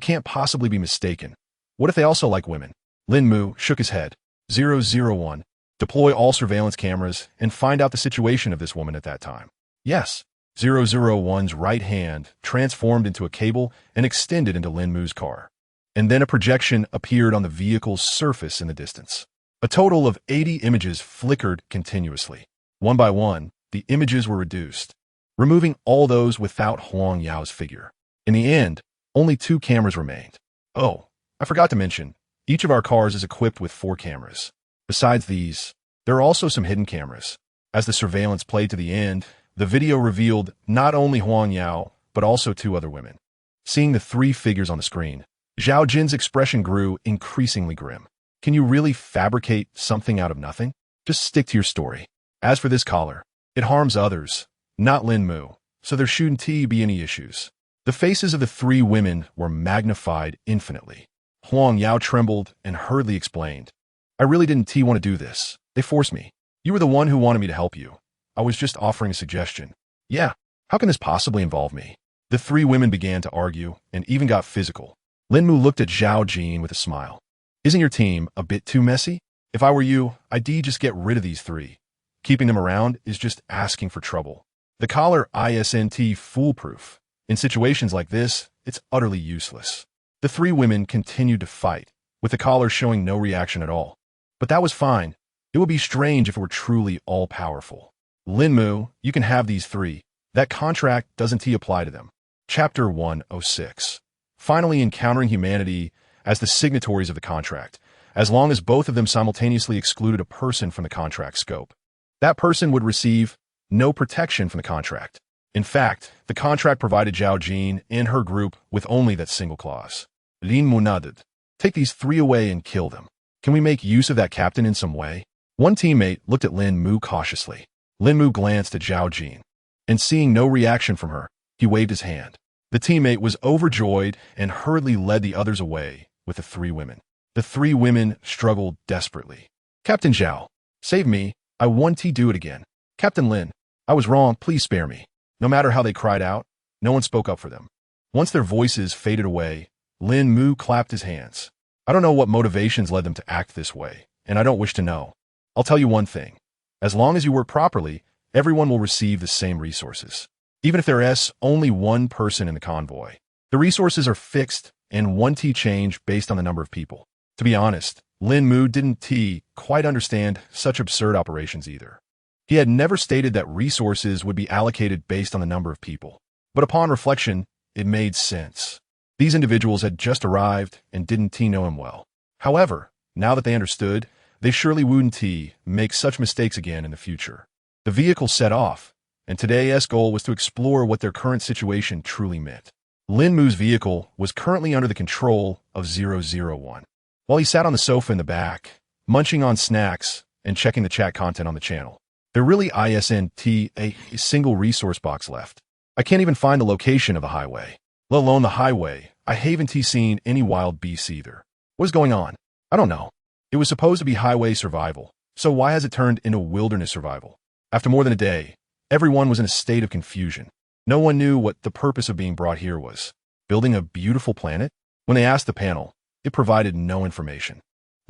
can't possibly be mistaken. What if they also like women? Lín Mù shook his head. 001. Deploy all surveillance cameras and find out the situation of this woman at that time. Yes. 001's right hand transformed into a cable and extended into Lín Mu's car. And then a projection appeared on the vehicle's surface in the distance. A total of 80 images flickered continuously. One by one, the images were reduced, removing all those without Huang Yao's figure. In the end, only 2 cameras remained. Oh, I forgot to mention, each of our cars is equipped with 4 cameras. Besides these, there are also some hidden cameras. As the surveillance played to the end, the video revealed not only Huang Yao, but also 2 other women. Seeing the 3 figures on the screen, Zhao Jin's expression grew increasingly grim. Can you really fabricate something out of nothing? Just stick to your story. As for this collar, it harms others, not Lín Mù, so there shouldn't be any issues. The faces of the 3 women were magnified infinitely. Huang Yao trembled and hurriedly explained. I really didn't want to do this. They forced me. You were the one who wanted me to help you. I was just offering a suggestion. Yeah, how can this possibly involve me? The 3 women began to argue and even got physical. Lín Mù looked at Zhao Jin with a smile. Isn't your team a bit too messy? If I were you, I'd just get rid of these 3. Keeping them around is just asking for trouble. The collar isn't foolproof. In situations like this, it's utterly useless. The 3 women continued to fight, with the collar showing no reaction at all. But that was fine. It would be strange if it were truly all-powerful. Lín Mù, you can have these 3. That contract doesn't apply to them. Chapter 106. Finally encountering humanity as the signatories of the contract, as long as both of them simultaneously excluded a person from the contract scope. That person would receive no protection from the contract. In fact, the contract provided Zhao Jin and her group with only that single clause. Lín Mù nodded. Take these 3 away and kill them. Can we make use of that captain in some way? One teammate looked at Lín Mù cautiously. Lín Mù glanced at Zhao Jin, and seeing no reaction from her, he waved his hand. The teammate was overjoyed and hurriedly led the others away with the 3 women. The 3 women struggled desperately. Captain Zhao, save me. I want to do it again. Captain Lin, I was wrong, please spare me. No matter how they cried out, no one spoke up for them. Once their voices faded away, Lín Mù clapped his hands. I don't know what motivations led them to act this way, and I don't wish to know. I'll tell you one thing. As long as you work properly, everyone will receive the same resources. Even if there is only one person in the convoy. The resources are fixed, and 1T change based on the number of people. To be honest, Lín Mù didn't quite understand such absurd operations either. He had never stated that resources would be allocated based on the number of people. But upon reflection, it made sense. These individuals had just arrived and didn't know him well. However, now that they understood, they surely wouldn't make such mistakes again in the future. The vehicle set off, and today's goal was to explore what their current situation truly meant. Lín Mù's vehicle was currently under the control of 001. While he sat on the sofa in the back, munching on snacks and checking the chat content on the channel, there really isn't a single resource box left. I can't even find the location of the highway. Let alone the highway, I haven't seen any wild beasts either. What is going on? I don't know. It was supposed to be highway survival, so why has it turned into wilderness survival? After more than a day, everyone was in a state of confusion. No one knew what the purpose of being brought here was. Building a beautiful planet? When they asked the panel, it provided no information.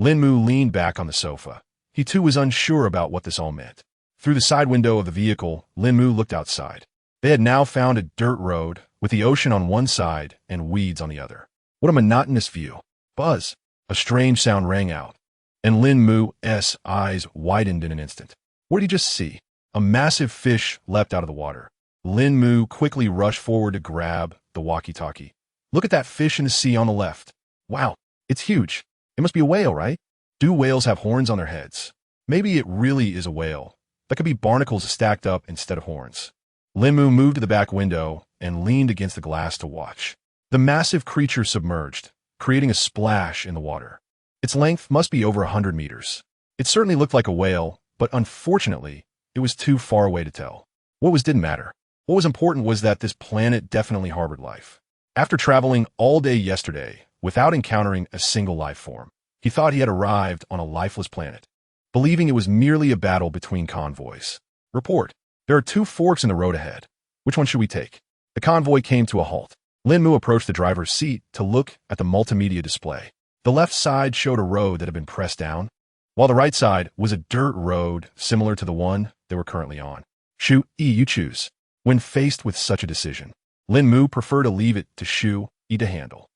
Lín Mù leaned back on the sofa. He too was unsure about what this all meant. Through the side window of the vehicle, Lín Mù looked outside. They had now found a dirt road with the ocean on one side and weeds on the other. What a monotonous view. Buzz. A strange sound rang out, and Lín Mù's eyes widened in an instant. What did he just see? A massive fish leapt out of the water. Lín Mù quickly rushed forward to grab the walkie-talkie. Look at that fish in the sea on the left. Wow, it's huge. It must be a whale, right? Do whales have horns on their heads? Maybe it really is a whale. That could be barnacles stacked up instead of horns. Lín Mù moved to the back window and leaned against the glass to watch. The massive creature submerged, creating a splash in the water. Its length must be over 100 meters. It certainly looked like a whale, but unfortunately, it was too far away to tell. Didn't matter. What was important was that this planet definitely harbored life. After traveling all day yesterday, without encountering a single life form, he thought he had arrived on a lifeless planet, believing it was merely a battle between convoys. Report. There are 2 forks in the road ahead. Which one should we take? The convoy came to a halt. Lín Mù approached the driver's seat to look at the multimedia display. The left side showed a road that had been pressed down, while the right side was a dirt road similar to the one they were currently on. You choose. When faced with such a decision, Lín Mù preferred to leave it to to handle.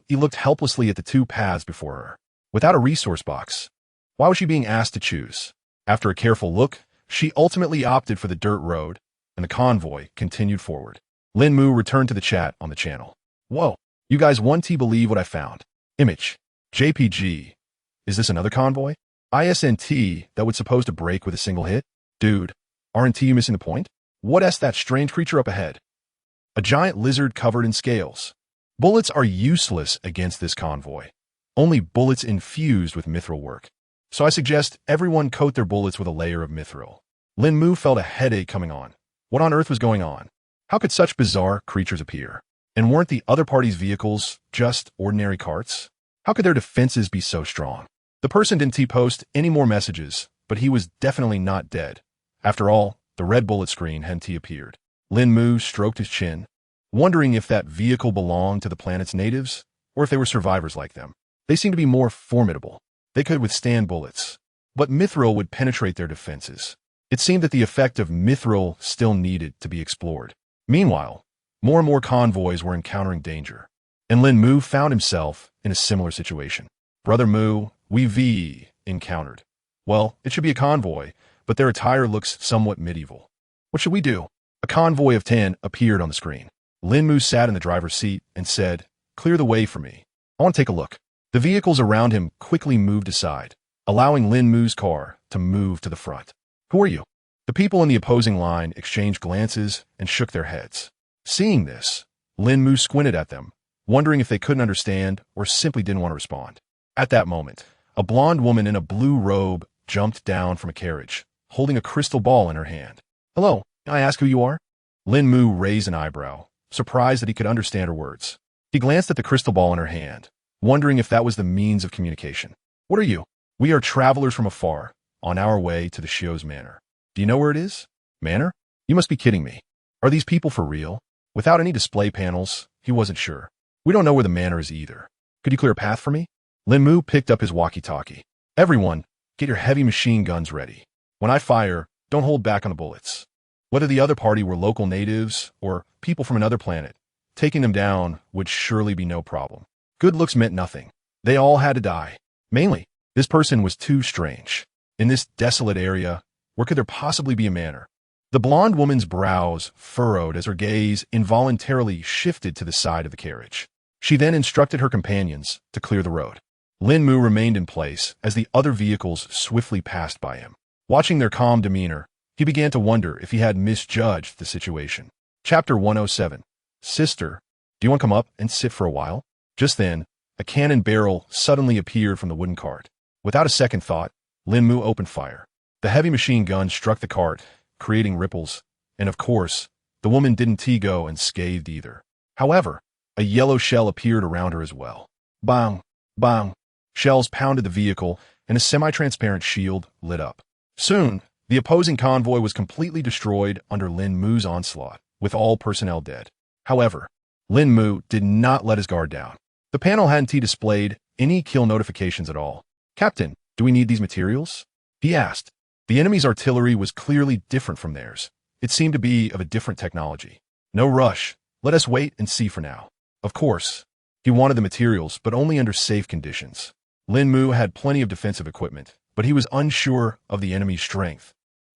Looked helplessly at the 2 paths before her. Without a resource box, why was she being asked to choose? After a careful look, she ultimately opted for the dirt road, and the convoy continued forward. Lín Mù returned to the chat on the channel. Whoa, you guys want to believe what I found? Image. JPG. Is this another convoy? ISNT that was supposed to break with a single hit? Dude, aren't you missing the point? What's that strange creature up ahead? A giant lizard covered in scales. Bullets are useless against this convoy. Only bullets infused with mithril work. So I suggest everyone coat their bullets with a layer of mithril. Lín Mù felt a headache coming on. What on earth was going on? How could such bizarre creatures appear? And weren't the other party's vehicles just ordinary carts? How could their defenses be so strong? The person didn't post any more messages, but he was definitely not dead. After all, the red bullet screen hadn't appeared. Lín Mù stroked his chin, wondering if that vehicle belonged to the planet's natives, or if they were survivors like them. They seemed to be more formidable. They could withstand bullets, but mithril would penetrate their defenses. It seemed that the effect of mithril still needed to be explored. Meanwhile, more and more convoys were encountering danger, and Lín Mù found himself in a similar situation. Brother Mù, we've encountered. Well, it should be a convoy, but their attire looks somewhat medieval. What should we do? A convoy of 10 appeared on the screen. Lín Mù sat in the driver's seat and said, "Clear the way for me. I want to take a look." The vehicles around him quickly moved aside, allowing Lín Mù's car to move to the front. Who are you? The people in the opposing line exchanged glances and shook their heads. Seeing this, Lín Mù squinted at them, wondering if they couldn't understand or simply didn't want to respond. At that moment, a blonde woman in a blue robe jumped down from a carriage, holding a crystal ball in her hand. "Hello, can I ask who you are?" Lín Mù raised an eyebrow, surprised that he could understand her words. He glanced at the crystal ball in her hand, wondering if that was the means of communication. "What are you?" "We are travelers from afar, on our way to the Shio's manor." "Do you know where it is?" "Manor? You must be kidding me. Are these people for real? Without any display panels, he wasn't sure. We don't know where the manor is either. Could you clear a path for me? Lín Mù picked up his walkie-talkie. Everyone, get your heavy machine guns ready. When I fire, don't hold back on the bullets. Whether the other party were local natives or people from another planet, taking them down would surely be no problem. Good looks meant nothing. They all had to die. Mainly, this person was too strange. In this desolate area, where could there possibly be a manor? The blonde woman's brows furrowed as her gaze involuntarily shifted to the side of the carriage. She then instructed her companions to clear the road. Lín Mù remained in place as the other vehicles swiftly passed by him. Watching their calm demeanor, he began to wonder if he had misjudged the situation. Chapter 107. Sister, do you want to come up and sit for a while? Just then, a cannon barrel suddenly appeared from the wooden cart. Without a second thought, Lín Mù opened fire. The heavy machine gun struck the cart, creating ripples, and of course, the woman didn't go unscathed either. However, a yellow shell appeared around her as well. Bang! Bang! Shells pounded the vehicle, and a semi-transparent shield lit up. Soon, the opposing convoy was completely destroyed under Lín Mù's onslaught, with all personnel dead. However, Lín Mù did not let his guard down. The panel hadn't displayed any kill notifications at all. Captain, do we need these materials? He asked. The enemy's artillery was clearly different from theirs. It seemed to be of a different technology. No rush. Let us wait and see for now. Of course, he wanted the materials, but only under safe conditions. Lín Mù had plenty of defensive equipment, but he was unsure of the enemy's strength,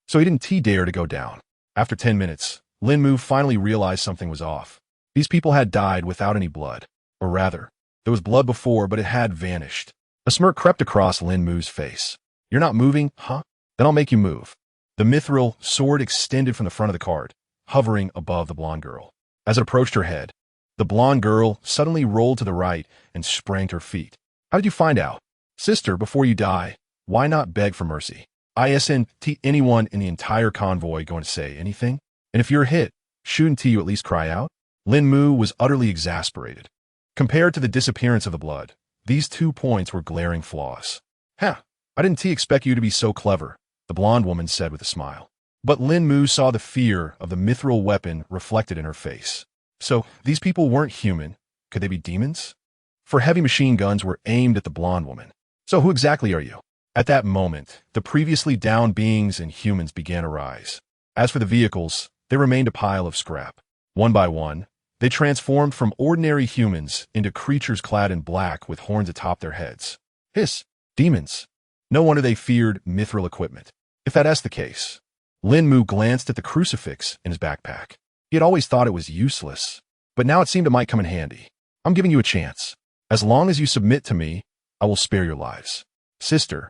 so he didn't dare to go down. After 10 minutes, Lín Mù finally realized something was off. These people had died without any blood. Or rather, there was blood before, but it had vanished. A smirk crept across Lín Mu's face. You're not moving, huh? Then I'll make you move. The mithril sword extended from the front of the cart, hovering above the blonde girl. As it approached her head, the blonde girl suddenly rolled to the right and sprang to her feet. How did you find out? Sister, before you die, why not beg for mercy? Isn't anyone in the entire convoy going to say anything? And if you're hit, shouldn't you at least cry out? Lín Mù was utterly exasperated. Compared to the disappearance of the blood, these 2 points were glaring flaws. I didn't expect you to be so clever, the blonde woman said with a smile. But Lín Mù saw the fear of the mithril weapon reflected in her face. So, these people weren't human. Could they be demons? For heavy machine guns were aimed at the blonde woman. So who exactly are you? At that moment, the previously downed beings and humans began to rise. As for the vehicles, they remained a pile of scrap. One by one, they transformed from ordinary humans into creatures clad in black with horns atop their heads. Hiss! Demons! No wonder they feared mithril equipment. If that's the case, Lín Mù glanced at the crucifix in his backpack. He had always thought it was useless, but now it seemed it might come in handy. I'm giving you a chance. As long as you submit to me, I will spare your lives. Sister,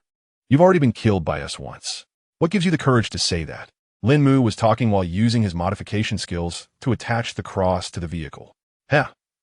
you've already been killed by us once. What gives you the courage to say that? Lín Mù was talking while using his modification skills to attach the cross to the vehicle.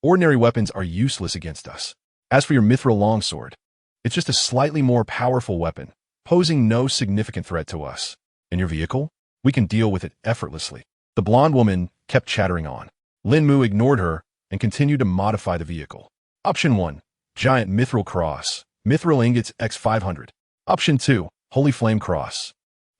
Ordinary weapons are useless against us. As for your mithril longsword, it's just a slightly more powerful weapon, posing no significant threat to us. In your vehicle, we can deal with it effortlessly. The blonde woman kept chattering on. Lín Mù ignored her and continued to modify the vehicle. Option 1. Giant mithril cross. Mithril ingots x 500. Option 2. Holy flame cross.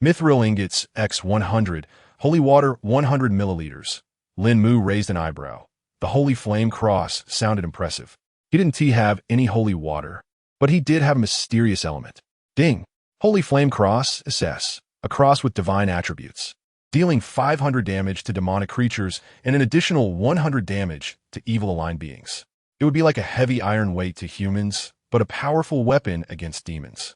Mithril ingots x 100. Holy water 100 milliliters. Lín Mù raised an eyebrow. The holy flame cross sounded impressive. He didn't have any holy water, but he did have a mysterious element. Ding! Holy flame cross, SS. A cross with divine attributes, dealing 500 damage to demonic creatures and an additional 100 damage to evil-aligned beings. It would be like a heavy iron weight to humans, but a powerful weapon against demons.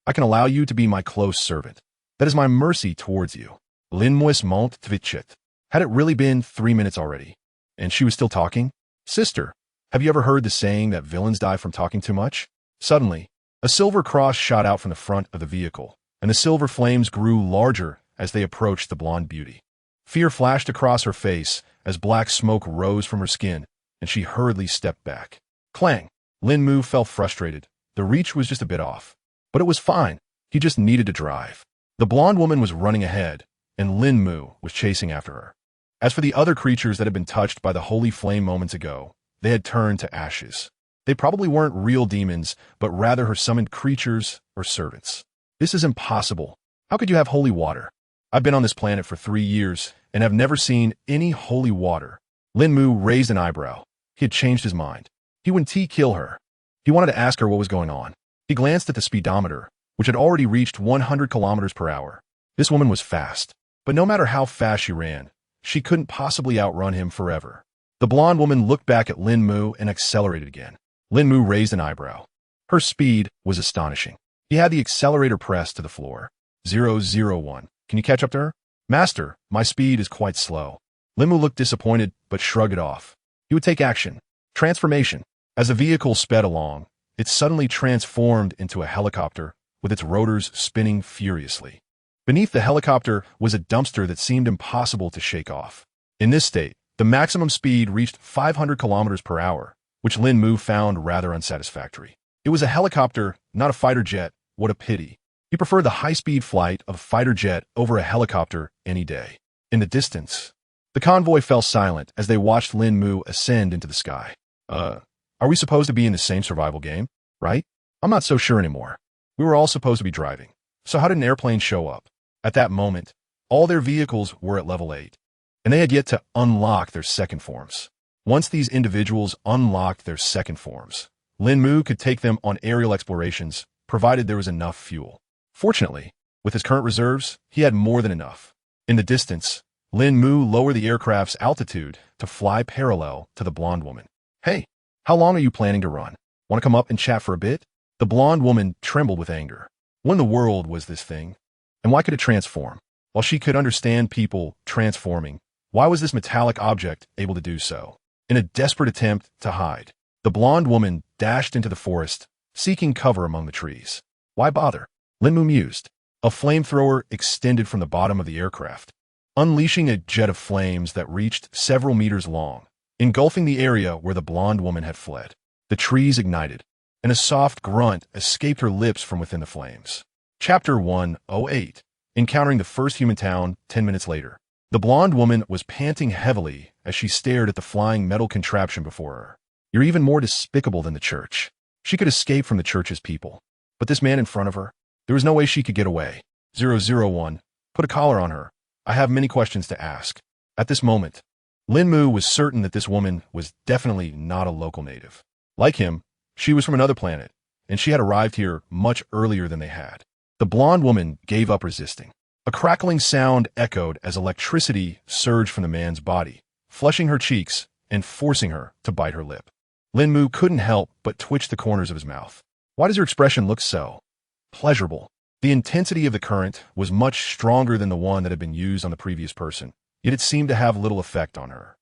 I can allow you to be my close servant. That is my mercy towards you. Lín Mù's mont tvichit. Had it really been 3 minutes already? And she was still talking? Sister, have you ever heard the saying that villains die from talking too much? Suddenly, a silver cross shot out from the front of the vehicle, and the silver flames grew larger as they approached the blonde beauty. Fear flashed across her face as black smoke rose from her skin, and she hurriedly stepped back. Clang! Lín Mù felt frustrated. The reach was just a bit off. But it was fine. He just needed to drive. The blonde woman was running ahead, and Lín Mù was chasing after her. As for the other creatures that had been touched by the holy flame moments ago, they had turned to ashes. They probably weren't real demons, but rather her summoned creatures or servants. This is impossible. How could you have holy water? I've been on this planet for 3 years, and have never seen any holy water. Lín Mù raised an eyebrow. He had changed his mind. He wouldn't kill her. He wanted to ask her what was going on. He glanced at the speedometer, which had already reached 100 kilometers per hour. This woman was fast, but no matter how fast she ran, she couldn't possibly outrun him forever. The blonde woman looked back at Lín Mù and accelerated again. Lín Mù raised an eyebrow. Her speed was astonishing. He had the accelerator pressed to the floor. 001. Can you catch up to her? Master, my speed is quite slow. Lín Mù looked disappointed, but shrugged it off. He would take action. Transformation. As the vehicle sped along, it suddenly transformed into a helicopter, with its rotors spinning furiously. Beneath the helicopter was a dumpster that seemed impossible to shake off. In this state, the maximum speed reached 500 kilometers per hour, which Lín Mù found rather unsatisfactory. It was a helicopter, not a fighter jet. What a pity. He preferred the high-speed flight of a fighter jet over a helicopter any day. In the distance, the convoy fell silent as they watched Lín Mù ascend into the sky. Are we supposed to be in the same survival game, right? I'm not so sure anymore. We were all supposed to be driving. So how did an airplane show up? At that moment, all their vehicles were at level 8, and they had yet to unlock their second forms. Once these individuals unlocked their second forms, Lín Mù could take them on aerial explorations, provided there was enough fuel. Fortunately, with his current reserves, he had more than enough. In the distance, Lín Mù lowered the aircraft's altitude to fly parallel to the blonde woman. Hey, how long are you planning to run? Want to come up and chat for a bit? The blonde woman trembled with anger. What in the world was this thing? And why could it transform? While she could understand people transforming, why was this metallic object able to do so? In a desperate attempt to hide, the blonde woman dashed into the forest, seeking cover among the trees. Why bother? Lín Mù mused. A flamethrower extended from the bottom of the aircraft, unleashing a jet of flames that reached several meters long, engulfing the area where the blonde woman had fled. The trees ignited, and a soft grunt escaped her lips from within the flames. Chapter 108. Encountering the first human town 10 minutes later. The blonde woman was panting heavily as she stared at the flying metal contraption before her. You're even more despicable than the church. She could escape from the church's people. But this man in front of her, there was no way she could get away. 001. Put a collar on her. I have many questions to ask. At this moment, Lín Mù was certain that this woman was definitely not a local native. Like him, she was from another planet, and she had arrived here much earlier than they had. The blonde woman gave up resisting. A crackling sound echoed as electricity surged from the man's body, flushing her cheeks and forcing her to bite her lip. Lín Mù couldn't help but twitch the corners of his mouth. Why does her expression look so pleasurable? The intensity of the current was much stronger than the one that had been used on the previous person, yet it seemed to have little effect on her.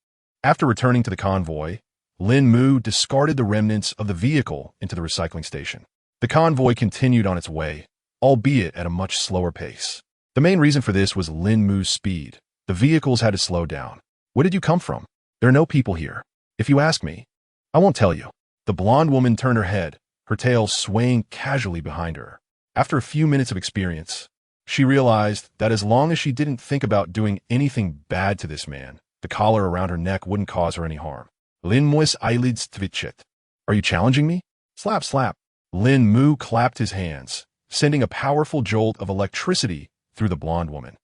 After returning to the convoy, Lín Mù discarded the remnants of the vehicle into the recycling station. The convoy continued on its way, albeit at a much slower pace. The main reason for this was Lín Mu's speed. The vehicles had to slow down. Where did you come from? There are no people here. If you ask me, I won't tell you. The blonde woman turned her head, her tail swaying casually behind her. After a few minutes of experience, she realized that as long as she didn't think about doing anything bad to this man, the collar around her neck wouldn't cause her any harm. Lín Mu's eyelids twitched. Are you challenging me? Slap, slap. Lín Mù clapped his hands, sending a powerful jolt of electricity through the blonde woman.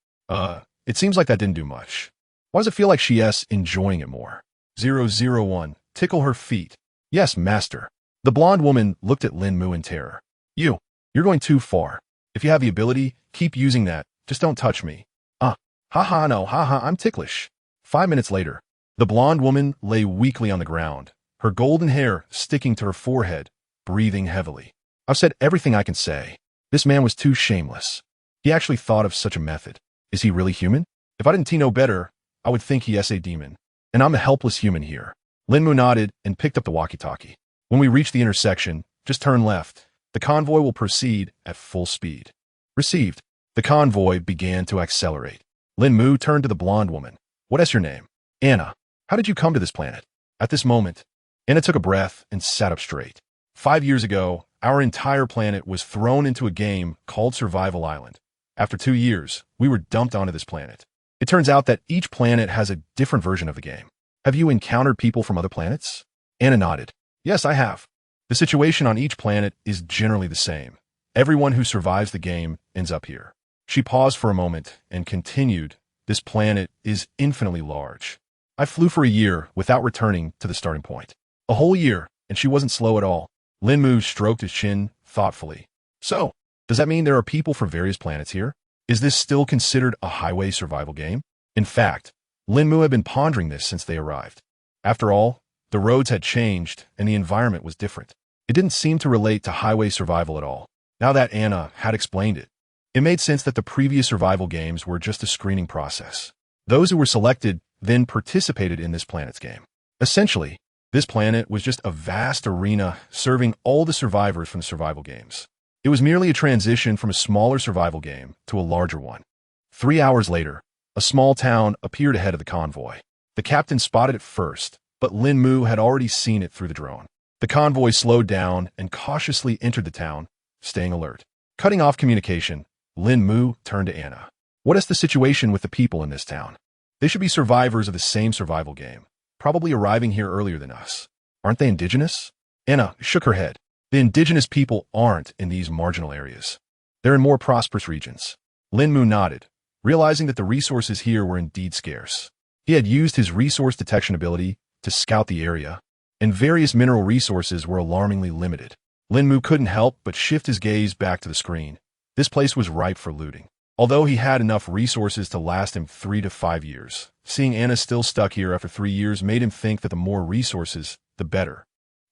It seems like that didn't do much. Why does it feel like she's enjoying it more? 001. Tickle her feet. Yes, master. The blonde woman looked at Lín Mù in terror. You're going too far. If you have the ability, keep using that. Just don't touch me. Haha, no, haha, I'm ticklish. 5 minutes later, the blonde woman lay weakly on the ground, her golden hair sticking to her forehead, breathing heavily. I've said everything I can say. This man was too shameless. He actually thought of such a method. Is he really human? If I didn't know better, I would think he is a demon. And I'm a helpless human here. Lín Mù nodded and picked up the walkie-talkie. When we reach the intersection, just turn left. The convoy will proceed at full speed. Received. The convoy began to accelerate. Lín Mù turned to the blonde woman. What is your name? Anna. How did you come to this planet? At this moment, Anna took a breath and sat up straight. 5 years ago, our entire planet was thrown into a game called Survival Island. After 2 years, we were dumped onto this planet. It turns out that each planet has a different version of the game. Have you encountered people from other planets? Anna nodded. Yes, I have. The situation on each planet is generally the same. Everyone who survives the game ends up here. She paused for a moment and continued, this planet is infinitely large. I flew for a year without returning to the starting point. A whole year, and she wasn't slow at all. Lín Mù stroked his chin thoughtfully. So, does that mean there are people from various planets here? Is this still considered a highway survival game? In fact, Lín Mù had been pondering this since they arrived. After all, the roads had changed and the environment was different. It didn't seem to relate to highway survival at all. Now that Anna had explained it, it made sense that the previous survival games were just a screening process. Those who were selected then participated in this planet's game. Essentially, this planet was just a vast arena serving all the survivors from the survival games. It was merely a transition from a smaller survival game to a larger one. 3 hours later, a small town appeared ahead of the convoy. The captain spotted it first, but Lín Mù had already seen it through the drone. The convoy slowed down and cautiously entered the town, staying alert. Cutting off communication, Lín Mù turned to Anna. What is the situation with the people in this town? They should be survivors of the same survival game, probably arriving here earlier than us. Aren't they indigenous? Anna shook her head. The indigenous people aren't in these marginal areas. They're in more prosperous regions. Lín Mù nodded, realizing that the resources here were indeed scarce. He had used his resource detection ability to scout the area, and various mineral resources were alarmingly limited. Lín Mù couldn't help but shift his gaze back to the screen. This place was ripe for looting. Although he had enough resources to last him 3 to 5 years, seeing Anna still stuck here after 3 years made him think that the more resources, the better.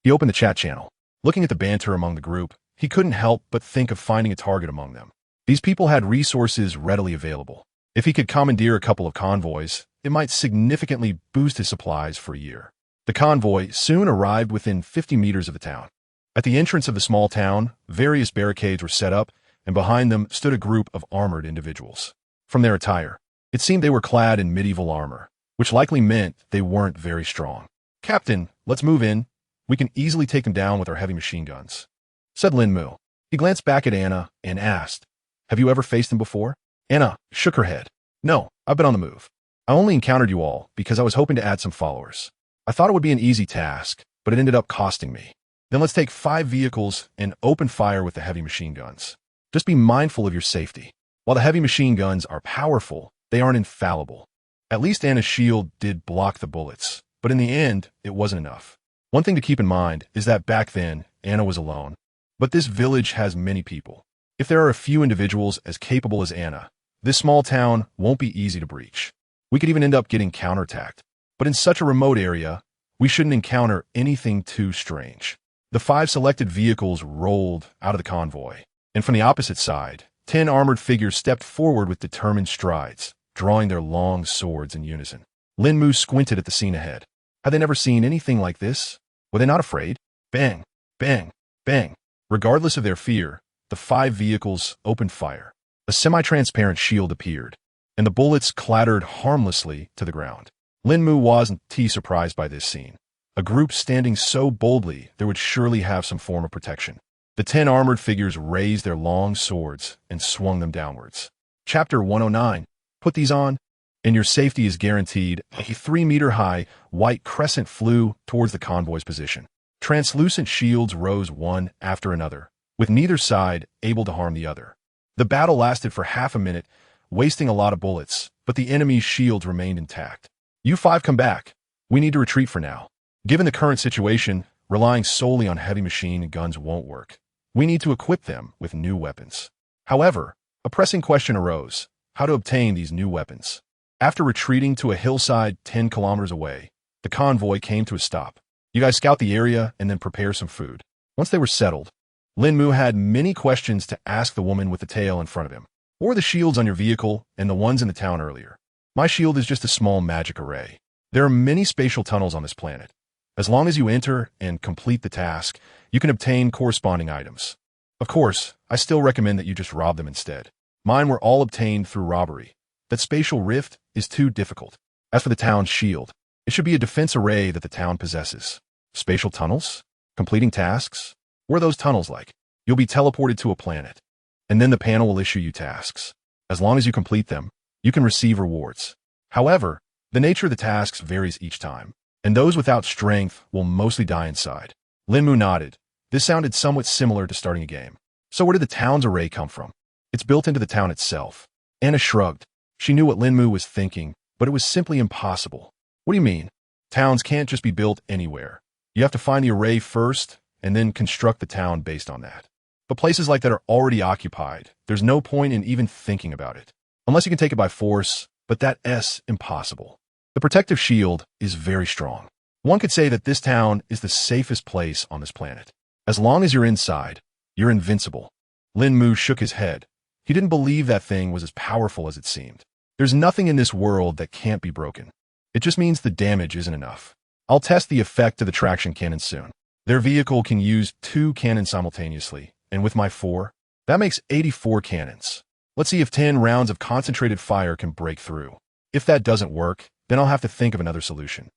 He opened the chat channel. Looking at the banter among the group, he couldn't help but think of finding a target among them. These people had resources readily available. If he could commandeer a couple of convoys, it might significantly boost his supplies for a year. The convoy soon arrived within 50 meters of the town. At the entrance of the small town, various barricades were set up, and behind them stood a group of armored individuals. From their attire, it seemed they were clad in medieval armor, which likely meant they weren't very strong. "Captain, let's move in. We can easily take them down with our heavy machine guns," said Lín Mù. He glanced back at Anna and asked, "Have you ever faced them before?" Anna shook her head. "No, I've been on the move. I only encountered you all because I was hoping to add some followers. I thought it would be an easy task, but it ended up costing me. Then let's take 5 vehicles and open fire with the heavy machine guns. Just be mindful of your safety. While the heavy machine guns are powerful, they aren't infallible." At least Anna's shield did block the bullets, but in the end, it wasn't enough. One thing to keep in mind is that back then, Anna was alone. But this village has many people. If there are a few individuals as capable as Anna, this small town won't be easy to breach. We could even end up getting counterattacked. But in such a remote area, we shouldn't encounter anything too strange. The 5 selected vehicles rolled out of the convoy, and from the opposite side, 10 armored figures stepped forward with determined strides, drawing their long swords in unison. Lín Mù squinted at the scene ahead. Had they never seen anything like this? Were they not afraid? Bang, bang, bang. Regardless of their fear, the 5 vehicles opened fire. A semi-transparent shield appeared, and the bullets clattered harmlessly to the ground. Lín Mù wasn't too surprised by this scene. A group standing so boldly, there would surely have some form of protection. The 10 armored figures raised their long swords and swung them downwards. Chapter 109. Put these on, and your safety is guaranteed. A 3-meter-high white crescent flew towards the convoy's position. Translucent shields rose one after another, with neither side able to harm the other. The battle lasted for half a minute, wasting a lot of bullets, but the enemy's shields remained intact. "You 5 come back. We need to retreat for now. Given the current situation, relying solely on heavy machine guns won't work. We need to equip them with new weapons." However, a pressing question arose: how to obtain these new weapons. After retreating to a hillside 10 kilometers away, the convoy came to a stop. "You guys scout the area and then prepare some food." Once they were settled, Lín Mù had many questions to ask the woman with the tail in front of him. "What were the shields on your vehicle and the ones in the town earlier?" "My shield is just a small magic array. There are many spatial tunnels on this planet. As long as you enter and complete the task, you can obtain corresponding items. Of course, I still recommend that you just rob them instead. Mine were all obtained through robbery. That spatial rift is too difficult. As for the town's shield, it should be a defense array that the town possesses." "Spatial tunnels? Completing tasks? What are those tunnels like?" "You'll be teleported to a planet, and then the panel will issue you tasks. As long as you complete them, you can receive rewards. However, the nature of the tasks varies each time, and those without strength will mostly die inside." Lín Mù nodded. This sounded somewhat similar to starting a game. "So where did the town's array come from?" "It's built into the town itself." Anna shrugged. She knew what Lín Mù was thinking, but it was simply impossible. What do you mean? Towns can't just be built anywhere. You have to find the array first, and then construct the town based on that. But places like that are already occupied. There's no point in even thinking about it. Unless you can take it by force, but that's impossible. The protective shield is very strong. One could say that this town is the safest place on this planet. As long as you're inside, you're invincible. Lín Mù shook his head. He didn't believe that thing was as powerful as it seemed. There's nothing in this world that can't be broken. It just means the damage isn't enough. I'll test the effect of the traction cannon soon. Their vehicle can use 2 cannons simultaneously, and with my 4, that makes 84 cannons. Let's see if 10 rounds of concentrated fire can break through. If that doesn't work, then I'll have to think of another solution.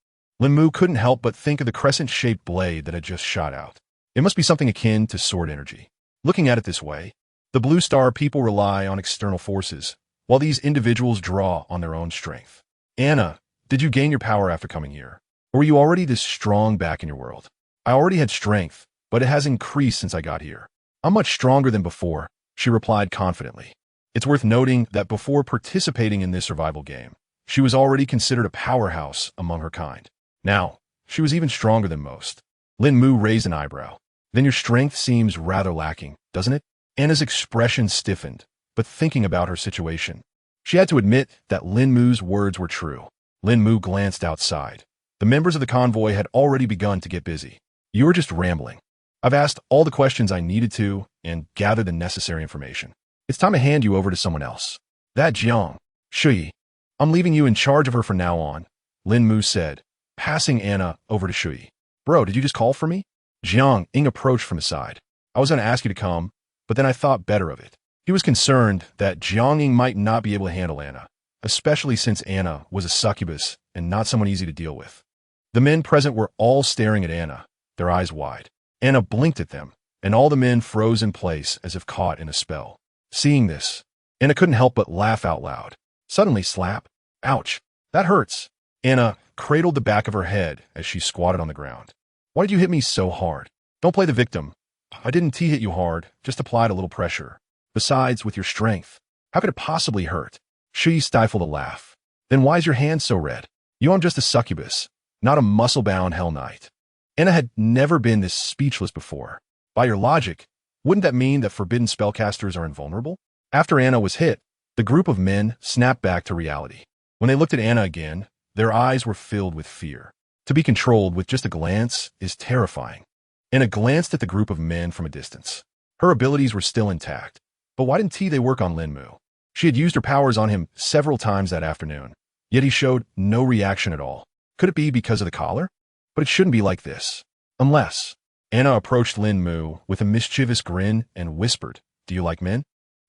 Lín Mù couldn't help but think of the crescent-shaped blade that had just shot out. It must be something akin to sword energy. Looking at it this way, the Blue Star people rely on external forces, while these individuals draw on their own strength. Anna, did you gain your power after coming here? Or were you already this strong back in your world? I already had strength, but it has increased since I got here. I'm much stronger than before, she replied confidently. It's worth noting that before participating in this survival game, she was already considered a powerhouse among her kind. Now, she was even stronger than most. Lín Mù raised an eyebrow. Then your strength seems rather lacking, doesn't it? Anna's expression stiffened, but thinking about her situation, she had to admit that Lín Mu's words were true. Lín Mù glanced outside. The members of the convoy had already begun to get busy. You were just rambling. I've asked all the questions I needed to and gathered the necessary information. It's time to hand you over to someone else. That Jiang, Shui. I'm leaving you in charge of her from now on, Lín Mù said, passing Anna over to Shui. Bro, did you just call for me? Jiang Ying approached from his side. I was going to ask you to come, but then I thought better of it. He was concerned that Jiang Ying might not be able to handle Anna, especially since Anna was a succubus and not someone easy to deal with. The men present were all staring at Anna, their eyes wide. Anna blinked at them, and all the men froze in place as if caught in a spell. Seeing this, Anna couldn't help but laugh out loud. Suddenly, slap. Ouch. That hurts. Anna cradled the back of her head as she squatted on the ground. Why did you hit me so hard? Don't play the victim. I didn't hit you hard, just applied a little pressure. Besides, with your strength, how could it possibly hurt? She stifled a laugh. Then why is your hand so red? You aren't just a succubus, not a muscle-bound hell knight. Anna had never been this speechless before. By your logic, wouldn't that mean that forbidden spellcasters are invulnerable? After Anna was hit, the group of men snapped back to reality. When they looked at Anna again, their eyes were filled with fear. To be controlled with just a glance is terrifying. Anna glanced at the group of men from a distance. Her abilities were still intact. But why didn't they work on Lín Mù? She had used her powers on him several times that afternoon, yet he showed no reaction at all. Could it be because of the collar? But it shouldn't be like this. Unless... Anna approached Lín Mù with a mischievous grin and whispered, "Do you like men?"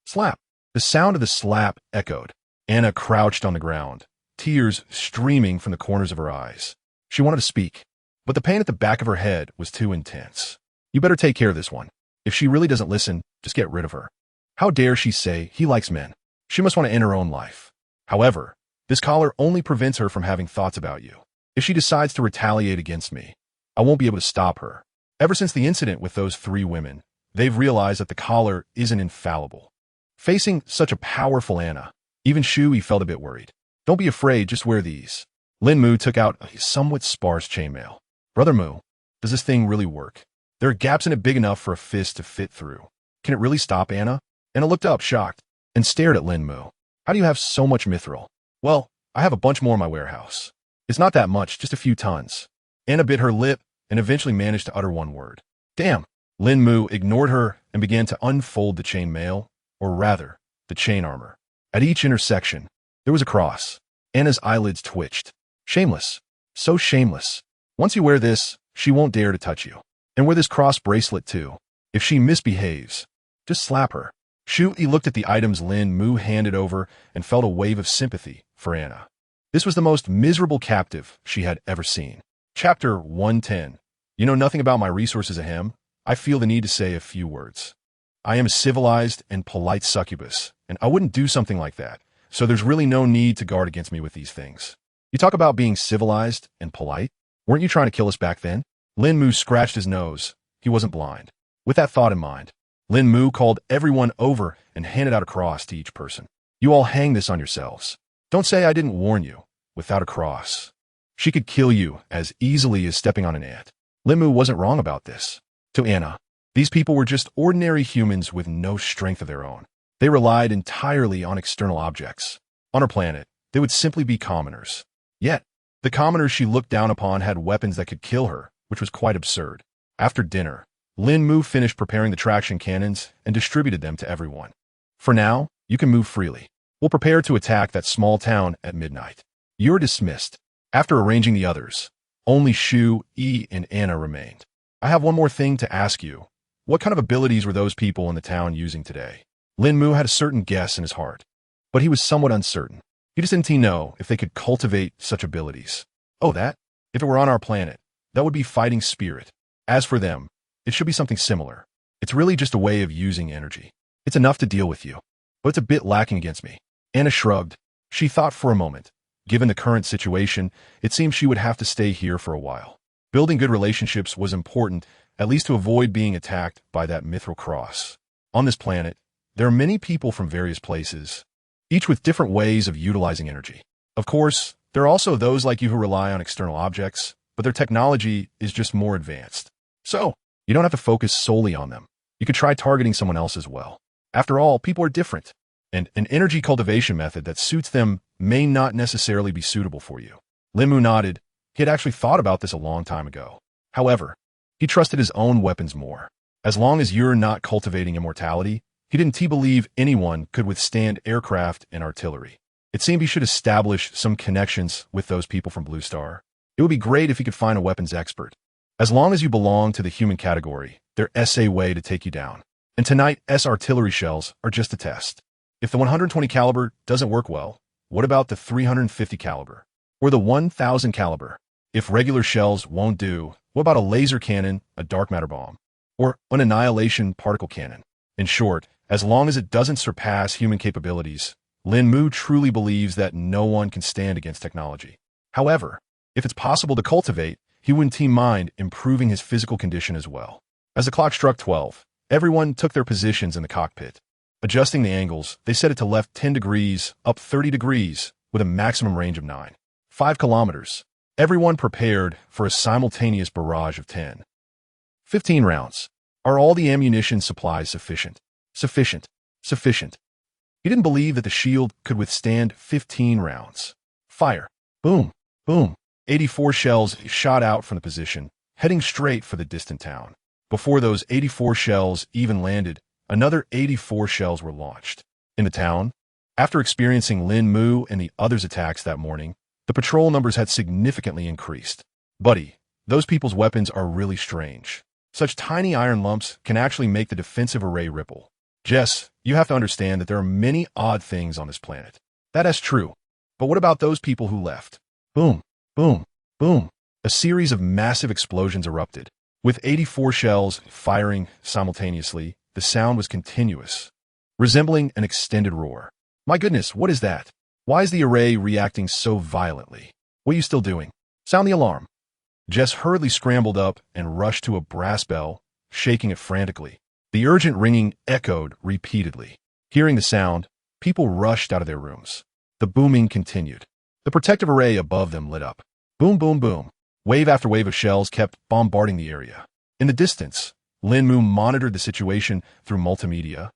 Slap. The sound of the slap echoed. Anna crouched on the ground, tears streaming from the corners of her eyes. She wanted to speak, but the pain at the back of her head was too intense. You better take care of this one. If she really doesn't listen, just get rid of her. How dare she say he likes men? She must want to end her own life. However, this collar only prevents her from having thoughts about you. If she decides to retaliate against me, I won't be able to stop her. Ever since the incident with those 3 women, they've realized that the collar isn't infallible. Facing such a powerful Anna, even Shui felt a bit worried. Don't be afraid, just wear these. Lín Mù took out a somewhat sparse chainmail. Brother Mù, does this thing really work? There are gaps in it big enough for a fist to fit through. Can it really stop Anna? Anna looked up, shocked, and stared at Lín Mù. How do you have so much mithril? Well, I have a bunch more in my warehouse. It's not that much, just a few tons. Anna bit her lip and eventually managed to utter one word. Damn! Lín Mù ignored her and began to unfold the chainmail, or rather, the chain armor. At each intersection, there was a cross. Anna's eyelids twitched. Shameless. So shameless. Once you wear this, she won't dare to touch you. And wear this cross bracelet too. If she misbehaves, just slap her. Shui looked at the items Lín Mù handed over and felt a wave of sympathy for Anna. This was the most miserable captive she had ever seen. Chapter 110. You know nothing about my resources, ahem. I feel the need to say a few words. I am a civilized and polite succubus, and I wouldn't do something like that, so there's really no need to guard against me with these things. You talk about being civilized and polite? Weren't you trying to kill us back then? Lín Mù scratched his nose. He wasn't blind. With that thought in mind, Lín Mù called everyone over and handed out a cross to each person. You all hang this on yourselves. Don't say I didn't warn you, without a cross. She could kill you as easily as stepping on an ant. Lín Mù wasn't wrong about this. To Anna, these people were just ordinary humans with no strength of their own. They relied entirely on external objects. On her planet, they would simply be commoners. Yet, the commoners she looked down upon had weapons that could kill her, which was quite absurd. After dinner, Lín Mù finished preparing the traction cannons and distributed them to everyone. For now, you can move freely. We'll prepare to attack that small town at midnight. You're dismissed. After arranging the others, only Shu, Yi, and Anna remained. I have one more thing to ask you. What kind of abilities were those people in the town using today? Lín Mù had a certain guess in his heart, but he was somewhat uncertain. He just didn't know if they could cultivate such abilities. Oh, that? If it were on our planet, that would be fighting spirit. As for them, it should be something similar. It's really just a way of using energy. It's enough to deal with you, but it's a bit lacking against me. Anna shrugged. She thought for a moment. Given the current situation, it seemed she would have to stay here for a while. Building good relationships was important, at least to avoid being attacked by that mithril cross. On this planet, there are many people from various places, each with different ways of utilizing energy. Of course, there are also those like you who rely on external objects, but their technology is just more advanced. So, you don't have to focus solely on them. You could try targeting someone else as well. After all, people are different, and an energy cultivation method that suits them may not necessarily be suitable for you. Lín Mù nodded. He had actually thought about this a long time ago. However, he trusted his own weapons more. As long as you're not cultivating immortality, he didn't believe anyone could withstand aircraft and artillery. It seemed he should establish some connections with those people from Blue Star. It would be great if he could find a weapons expert. As long as you belong to the human category, there is a way to take you down. And tonight's artillery shells are just a test. If the 120 caliber doesn't work well, what about the 350 caliber? Or the 1000 caliber? If regular shells won't do, what about a laser cannon, a dark matter bomb, or an annihilation particle cannon? In short, as long as it doesn't surpass human capabilities, Lín Mù truly believes that no one can stand against technology. However, if it's possible to cultivate, he wouldn't mind improving his physical condition as well. As the clock struck 12, everyone took their positions in the cockpit. Adjusting the angles, they set it to left 10 degrees, up 30 degrees, with a maximum range of 5 kilometers. Everyone prepared for a simultaneous barrage of 15 rounds. Are all the ammunition supplies sufficient? Sufficient. He didn't believe that the shield could withstand 15 rounds. Fire. Boom. Boom. 84 shells shot out from the position, heading straight for the distant town. Before those 84 shells even landed, another 84 shells were launched. In the town, after experiencing Lín Mù and the others' attacks that morning, the patrol numbers had significantly increased. Buddy, those people's weapons are really strange. Such tiny iron lumps can actually make the defensive array ripple. Jess, you have to understand that there are many odd things on this planet. That is true. But what about those people who left? Boom, boom, boom. A series of massive explosions erupted. With 84 shells firing simultaneously, the sound was continuous, resembling an extended roar. My goodness, what is that? Why is the array reacting so violently? What are you still doing? Sound the alarm. Jess hurriedly scrambled up and rushed to a brass bell, shaking it frantically. The urgent ringing echoed repeatedly. Hearing the sound, people rushed out of their rooms. The booming continued. The protective array above them lit up. Boom, boom, boom. Wave after wave of shells kept bombarding the area. In the distance, Lín Mù monitored the situation through multimedia,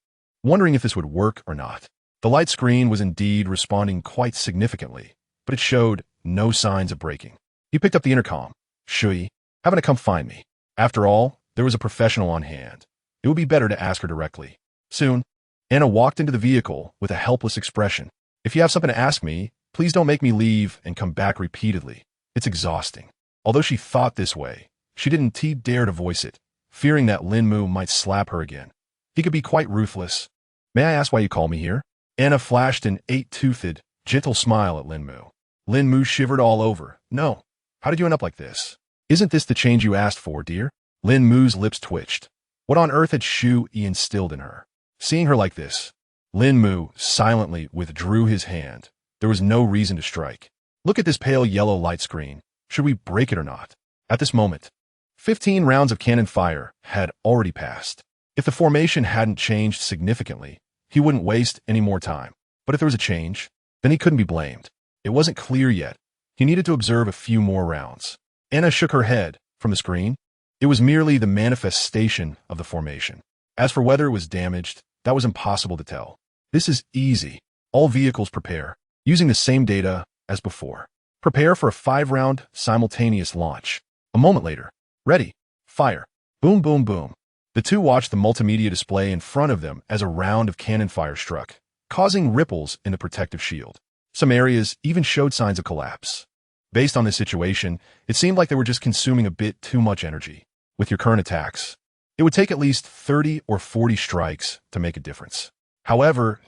wondering if this would work or not. The light screen was indeed responding quite significantly, but it showed no signs of breaking. He picked up the intercom. Shui, having to come find me. After all, there was a professional on hand. It would be better to ask her directly. Soon, Anna walked into the vehicle with a helpless expression. If you have something to ask me, please don't make me leave and come back repeatedly. It's exhausting. Although she thought this way, she didn't dare to voice it, fearing that Lín Mù might slap her again. He could be quite ruthless. May I ask why you call me here? Anna flashed an 8-toothed, gentle smile at Lín Mù. Lín Mù shivered all over. No. How did you end up like this? Isn't this the change you asked for, dear? Lín Mu's lips twitched. What on earth had Shu Yi instilled in her? Seeing her like this, Lín Mù silently withdrew his hand. There was no reason to strike. Look at this pale yellow light screen. Should we break it or not? At this moment, 15 rounds of cannon fire had already passed. If the formation hadn't changed significantly, he wouldn't waste any more time. But if there was a change, then he couldn't be blamed. It wasn't clear yet. He needed to observe a few more rounds. Anna shook her head. From the screen, it was merely the manifestation of the formation. As for whether it was damaged, that was impossible to tell. This is easy. All vehicles prepare, using the same data as before. Prepare for a 5-round simultaneous launch. A moment later. Ready. Fire. Boom, boom, boom. The two watched the multimedia display in front of them as a round of cannon fire struck, causing ripples in the protective shield. Some areas even showed signs of collapse. Based on this situation, it seemed like they were just consuming a bit too much energy. With your current attacks, it would take at least 30 or 40 strikes to make a difference. However,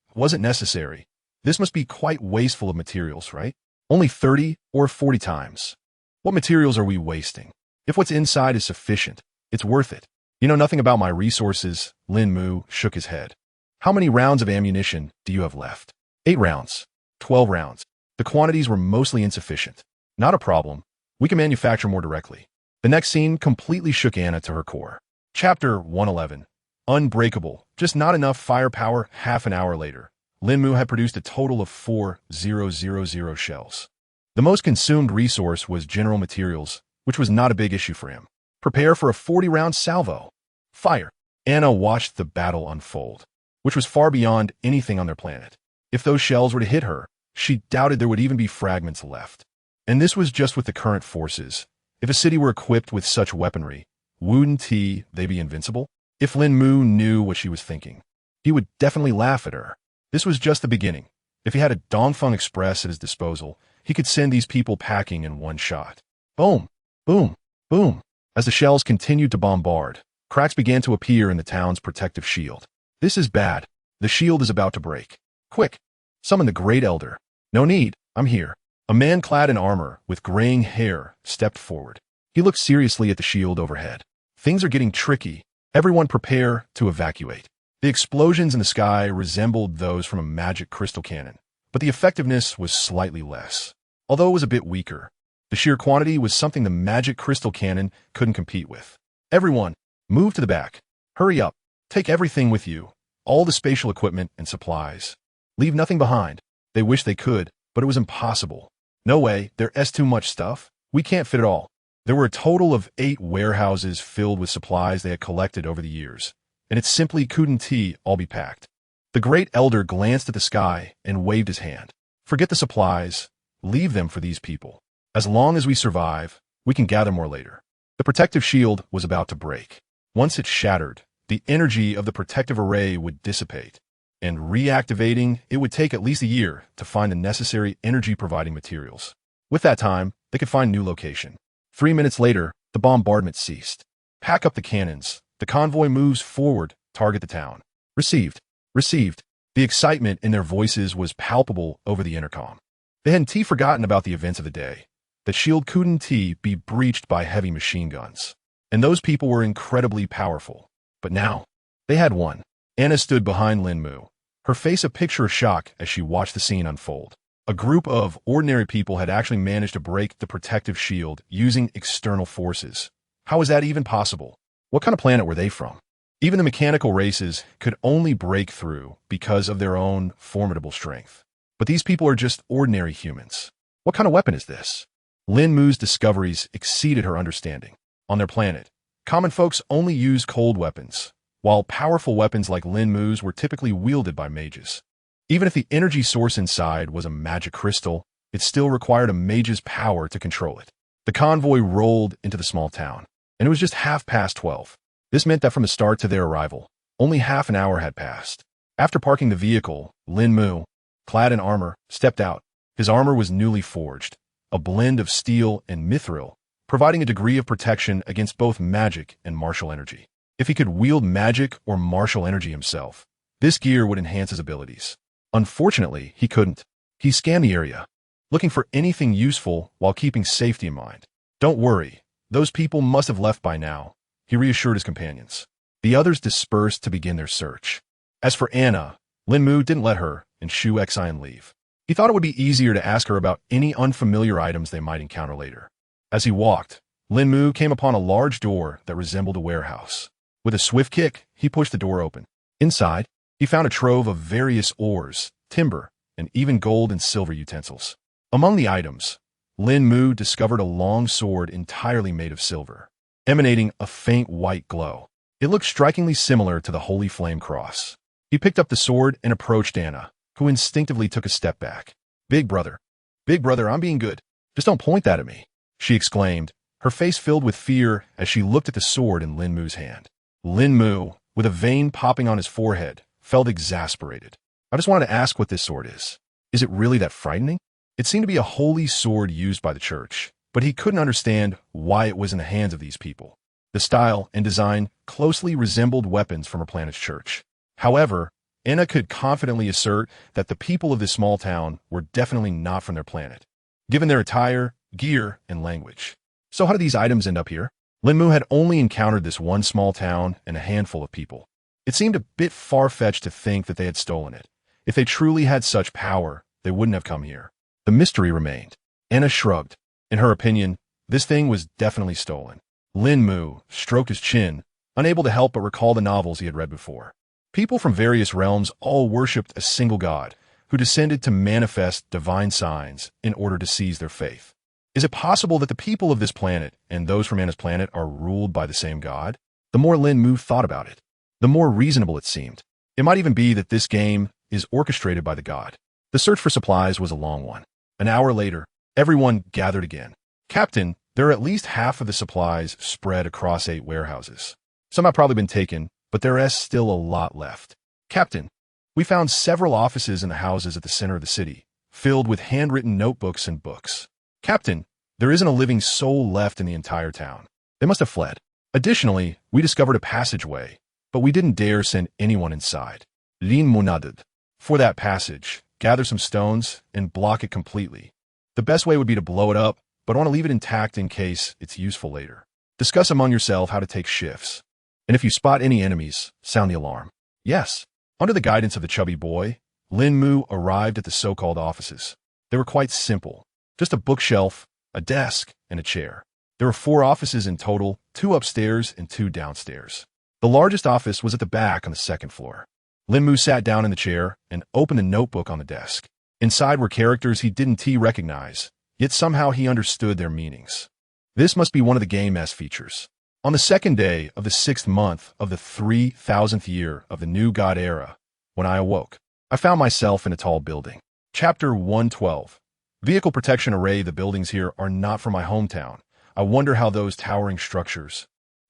it wasn't necessary. This must be quite wasteful of materials, right? Only 30 or 40 times. What materials are we wasting? If what's inside is sufficient, it's worth it. You know nothing about my resources. Lín Mù shook his head. How many rounds of ammunition do you have left? 8 rounds. 12 rounds. The quantities were mostly insufficient. Not a problem. We can manufacture more directly. The next scene completely shook Anna to her core. Chapter 111. Unbreakable. Just not enough firepower. Half an hour later, Lín Mù had produced a total of 4,000 shells. The most consumed resource was general materials, which was not a big issue for him. Prepare for a 40-round salvo. Fire. Anna watched the battle unfold, which was far beyond anything on their planet. If those shells were to hit her, she doubted there would even be fragments left. And this was just with the current forces. If a city were equipped with such weaponry, wouldn't they be invincible? If Lín Mù knew what she was thinking, he would definitely laugh at her. This was just the beginning. If he had a Dongfeng Express at his disposal, he could send these people packing in one shot. Boom, boom, boom. As the shells continued to bombard, cracks began to appear in the town's protective shield. This is bad. The shield is about to break. Quick, summon the Great Elder. No need, I'm here. A man clad in armor, with graying hair, stepped forward. He looked seriously at the shield overhead. Things are getting tricky. Everyone prepare to evacuate. The explosions in the sky resembled those from a magic crystal cannon, but the effectiveness was slightly less. Although it was a bit weaker, the sheer quantity was something the magic crystal cannon couldn't compete with. Everyone, move to the back. Hurry up. Take everything with you. All the spatial equipment and supplies. Leave nothing behind. They wished they could, but it was impossible. No way, there's too much stuff. We can't fit it all. There were a total of 8 warehouses filled with supplies they had collected over the years, and it simply couldn't all be packed. The Great Elder glanced at the sky and waved his hand. Forget the supplies. Leave them for these people. As long as we survive, we can gather more later. The protective shield was about to break. Once it shattered, the energy of the protective array would dissipate, and reactivating it would take at least a year to find the necessary energy-providing materials. With that time, they could find new location. 3 minutes later, the bombardment ceased. Pack up the cannons. The convoy moves forward, target the town. Received. Received. The excitement in their voices was palpable over the intercom. They hadn't forgotten about the events of the day. The shield couldn't be breached by heavy machine guns. And those people were incredibly powerful. But now, they had won. Anna stood behind Lín Mù, her face a picture of shock as she watched the scene unfold. A group of ordinary people had actually managed to break the protective shield using external forces. How was that even possible? What kind of planet were they from? Even the mechanical races could only break through because of their own formidable strength. But these people are just ordinary humans. What kind of weapon is this? Lín Mù's discoveries exceeded her understanding. On their planet, common folks only use cold weapons, while powerful weapons like Lín Mù's were typically wielded by mages. Even if the energy source inside was a magic crystal, it still required a mage's power to control it. The convoy rolled into the small town, and it was just 12:30. This meant that from the start to their arrival, only half an hour had passed. After parking the vehicle, Lín Mù, clad in armor, stepped out. His armor was newly forged, a blend of steel and mithril, providing a degree of protection against both magic and martial energy. If he could wield magic or martial energy himself, this gear would enhance his abilities. Unfortunately, he couldn't. He scanned the area, looking for anything useful while keeping safety in mind. Don't worry, those people must have left by now, he reassured his companions. The others dispersed to begin their search. As for Anna, Lín Mù didn't let her and Shu Xian leave. He thought it would be easier to ask her about any unfamiliar items they might encounter later. As he walked, Lín Mù came upon a large door that resembled a warehouse. With a swift kick, he pushed the door open. Inside, he found a trove of various ores, timber, and even gold and silver utensils. Among the items, Lín Mù discovered a long sword entirely made of silver, emanating a faint white glow. It looked strikingly similar to the Holy Flame Cross. He picked up the sword and approached Anna, who instinctively took a step back. Big brother, I'm being good. Just don't point that at me, she exclaimed, her face filled with fear as she looked at the sword in Lín Mu's hand. Lín Mù, with a vein popping on his forehead, felt exasperated. I just wanted to ask what this sword is. Is it really that frightening? It seemed to be a holy sword used by the church, but he couldn't understand why it was in the hands of these people. The style and design closely resembled weapons from her planet's church. However, Anna could confidently assert that the people of this small town were definitely not from their planet, given their attire, gear, and language. So how did these items end up here? Lín Mù had only encountered this one small town and a handful of people. It seemed a bit far-fetched to think that they had stolen it. If they truly had such power, they wouldn't have come here. The mystery remained. Anna shrugged. In her opinion, this thing was definitely stolen. Lín Mù stroked his chin, unable to help but recall the novels he had read before. People from various realms all worshipped a single god, who descended to manifest divine signs in order to seize their faith. Is it possible that the people of this planet and those from Anna's planet are ruled by the same god? The more Lín Mù thought about it, the more reasonable it seemed. It might even be that this game is orchestrated by the god. The search for supplies was a long one. An hour later, everyone gathered again. Captain, there are at least half of the supplies spread across 8 warehouses. Some have probably been taken, but there is still a lot left. Captain, we found several offices in the houses at the center of the city, filled with handwritten notebooks and books. Captain, there isn't a living soul left in the entire town. They must have fled. Additionally, we discovered a passageway, but we didn't dare send anyone inside. Lín Mù nodded. For that passage, gather some stones and block it completely. The best way would be to blow it up, but I want to leave it intact in case it's useful later. Discuss among yourself how to take shifts. And if you spot any enemies, sound the alarm. Yes. Under the guidance of the chubby boy, Lín Mù arrived at the so-called offices. They were quite simple. Just a bookshelf, a desk, and a chair. There were 4 offices in total, 2 upstairs and 2 downstairs. The largest office was at the back on the 2nd floor. Lín Mù sat down in the chair and opened a notebook on the desk. Inside were characters he didn't recognize, yet somehow he understood their meanings. This must be one of the game S features. On the 2nd day of the 6th month of the 3000th year of the new God era, when I awoke, I found myself in a tall building. Chapter 112. Vehicle protection array. The buildings here are not from my hometown. I wonder how those towering structures,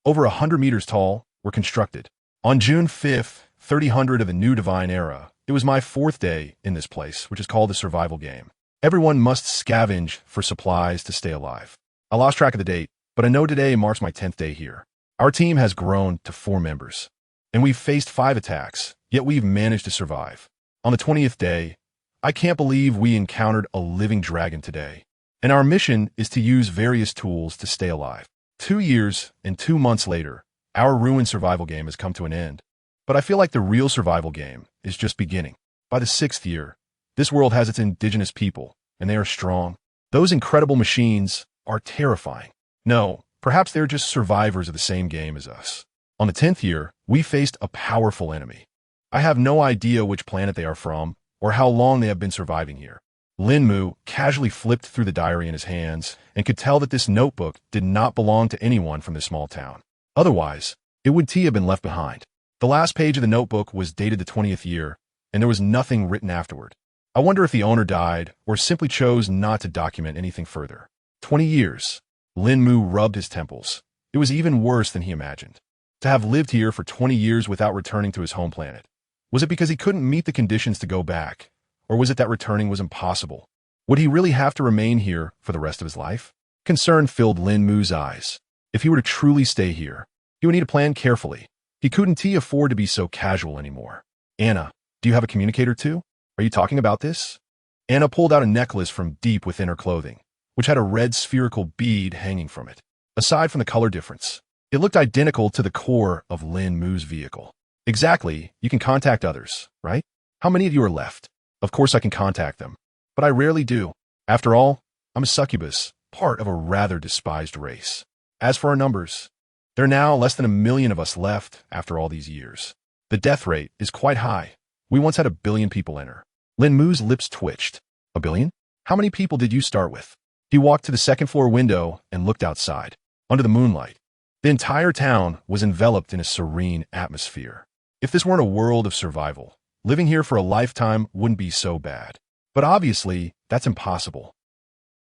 over 100 meters tall, were constructed. On June 5th, 3000 of the new divine era, it was my 4th day in this place, which is called the survival game. Everyone must scavenge for supplies to stay alive. I lost track of the date, but I know today marks my 10th day here. Our team has grown to 4 members, and we've faced 5 attacks, yet we've managed to survive. On the 20th day, I can't believe we encountered a living dragon today, and our mission is to use various tools to stay alive. 2 years and 2 months later, our ruined survival game has come to an end, but I feel like the real survival game is just beginning. By the 6th year, this world has its indigenous people, and they are strong. Those incredible machines are terrifying. No, perhaps they're just survivors of the same game as us. On the 10th year, we faced a powerful enemy. I have no idea which planet they are from or how long they have been surviving here. Lín Mù casually flipped through the diary in his hands and could tell that this notebook did not belong to anyone from this small town. Otherwise, it would have been left behind. The last page of the notebook was dated the 20th year, and there was nothing written afterward. I wonder if the owner died or simply chose not to document anything further. 20 years. Lín Mù rubbed his temples. It was even worse than he imagined. To have lived here for 20 years without returning to his home planet. Was it because he couldn't meet the conditions to go back? Or was it that returning was impossible? Would he really have to remain here for the rest of his life? Concern filled Lín Mu's eyes. If he were to truly stay here, he would need to plan carefully. He couldn't afford to be so casual anymore. Anna, do you have a communicator too? Are you talking about this? Anna pulled out a necklace from deep within her clothing, which had a red spherical bead hanging from it. Aside from the color difference, it looked identical to the core of Lín Mu's vehicle. Exactly, you can contact others, right? How many of you are left? Of course I can contact them, but I rarely do. After all, I'm a succubus, part of a rather despised race. As for our numbers, there are now less than 1 million of us left after all these years. The death rate is quite high. We once had 1 billion people enter. Lín Mù's lips twitched. A billion? How many people did you start with? He walked to the second-floor window and looked outside. Under the moonlight, the entire town was enveloped in a serene atmosphere. If this weren't a world of survival, living here for a lifetime wouldn't be so bad. But obviously, that's impossible.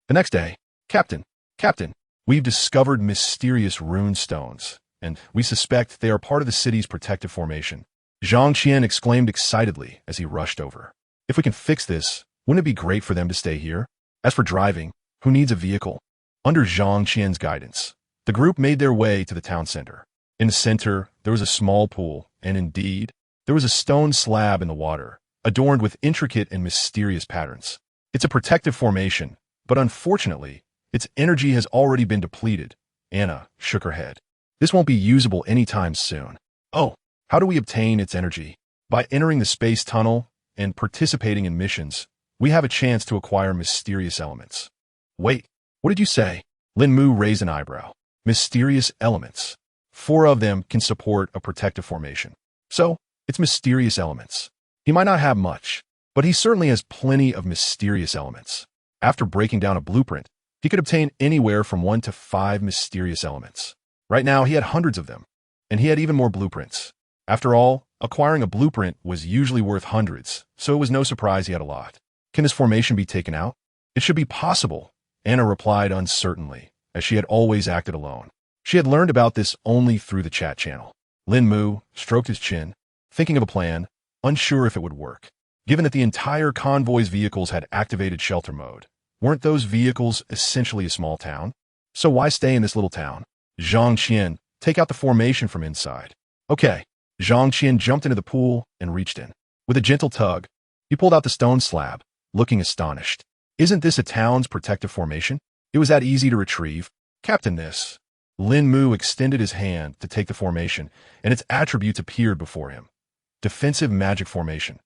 The next day, Captain, we've discovered mysterious rune stones, and we suspect they are part of the city's protective formation. Zhang Qian exclaimed excitedly as he rushed over. If we can fix this, wouldn't it be great for them to stay here? As for driving, who needs a vehicle? Under Zhang Qian's guidance, the group made their way to the town center. In the center, there was a small pool, and indeed, there was a stone slab in the water, adorned with intricate and mysterious patterns. It's a protective formation, but unfortunately, its energy has already been depleted. Anna shook her head. This won't be usable anytime soon. Oh, how do we obtain its energy? By entering the space tunnel and participating in missions, we have a chance to acquire mysterious elements. Wait, what did you say? Lín Mù raised an eyebrow. Mysterious elements. 4 of them can support a protective formation. So, it's mysterious elements. He might not have much, but he certainly has plenty of mysterious elements. After breaking down a blueprint, he could obtain anywhere from 1 to 5 mysterious elements. Right now, he had hundreds of them, and he had even more blueprints. After all, acquiring a blueprint was usually worth hundreds, so it was no surprise he had a lot. Can this formation be taken out? It should be possible, Anna replied uncertainly, as she had always acted alone. She had learned about this only through the chat channel. Lín Mù stroked his chin, thinking of a plan, unsure if it would work. Given that the entire convoy's vehicles had activated shelter mode, weren't those vehicles essentially a small town? So why stay in this little town? Zhang Qian, take out the formation from inside. Okay. Zhang Qian jumped into the pool and reached in. With a gentle tug, he pulled out the stone slab, looking astonished. Isn't this a town's protective formation? It was that easy to retrieve. Captain, this. Lín Mù extended his hand to take the formation, and its attributes appeared before him. Defensive magic formation.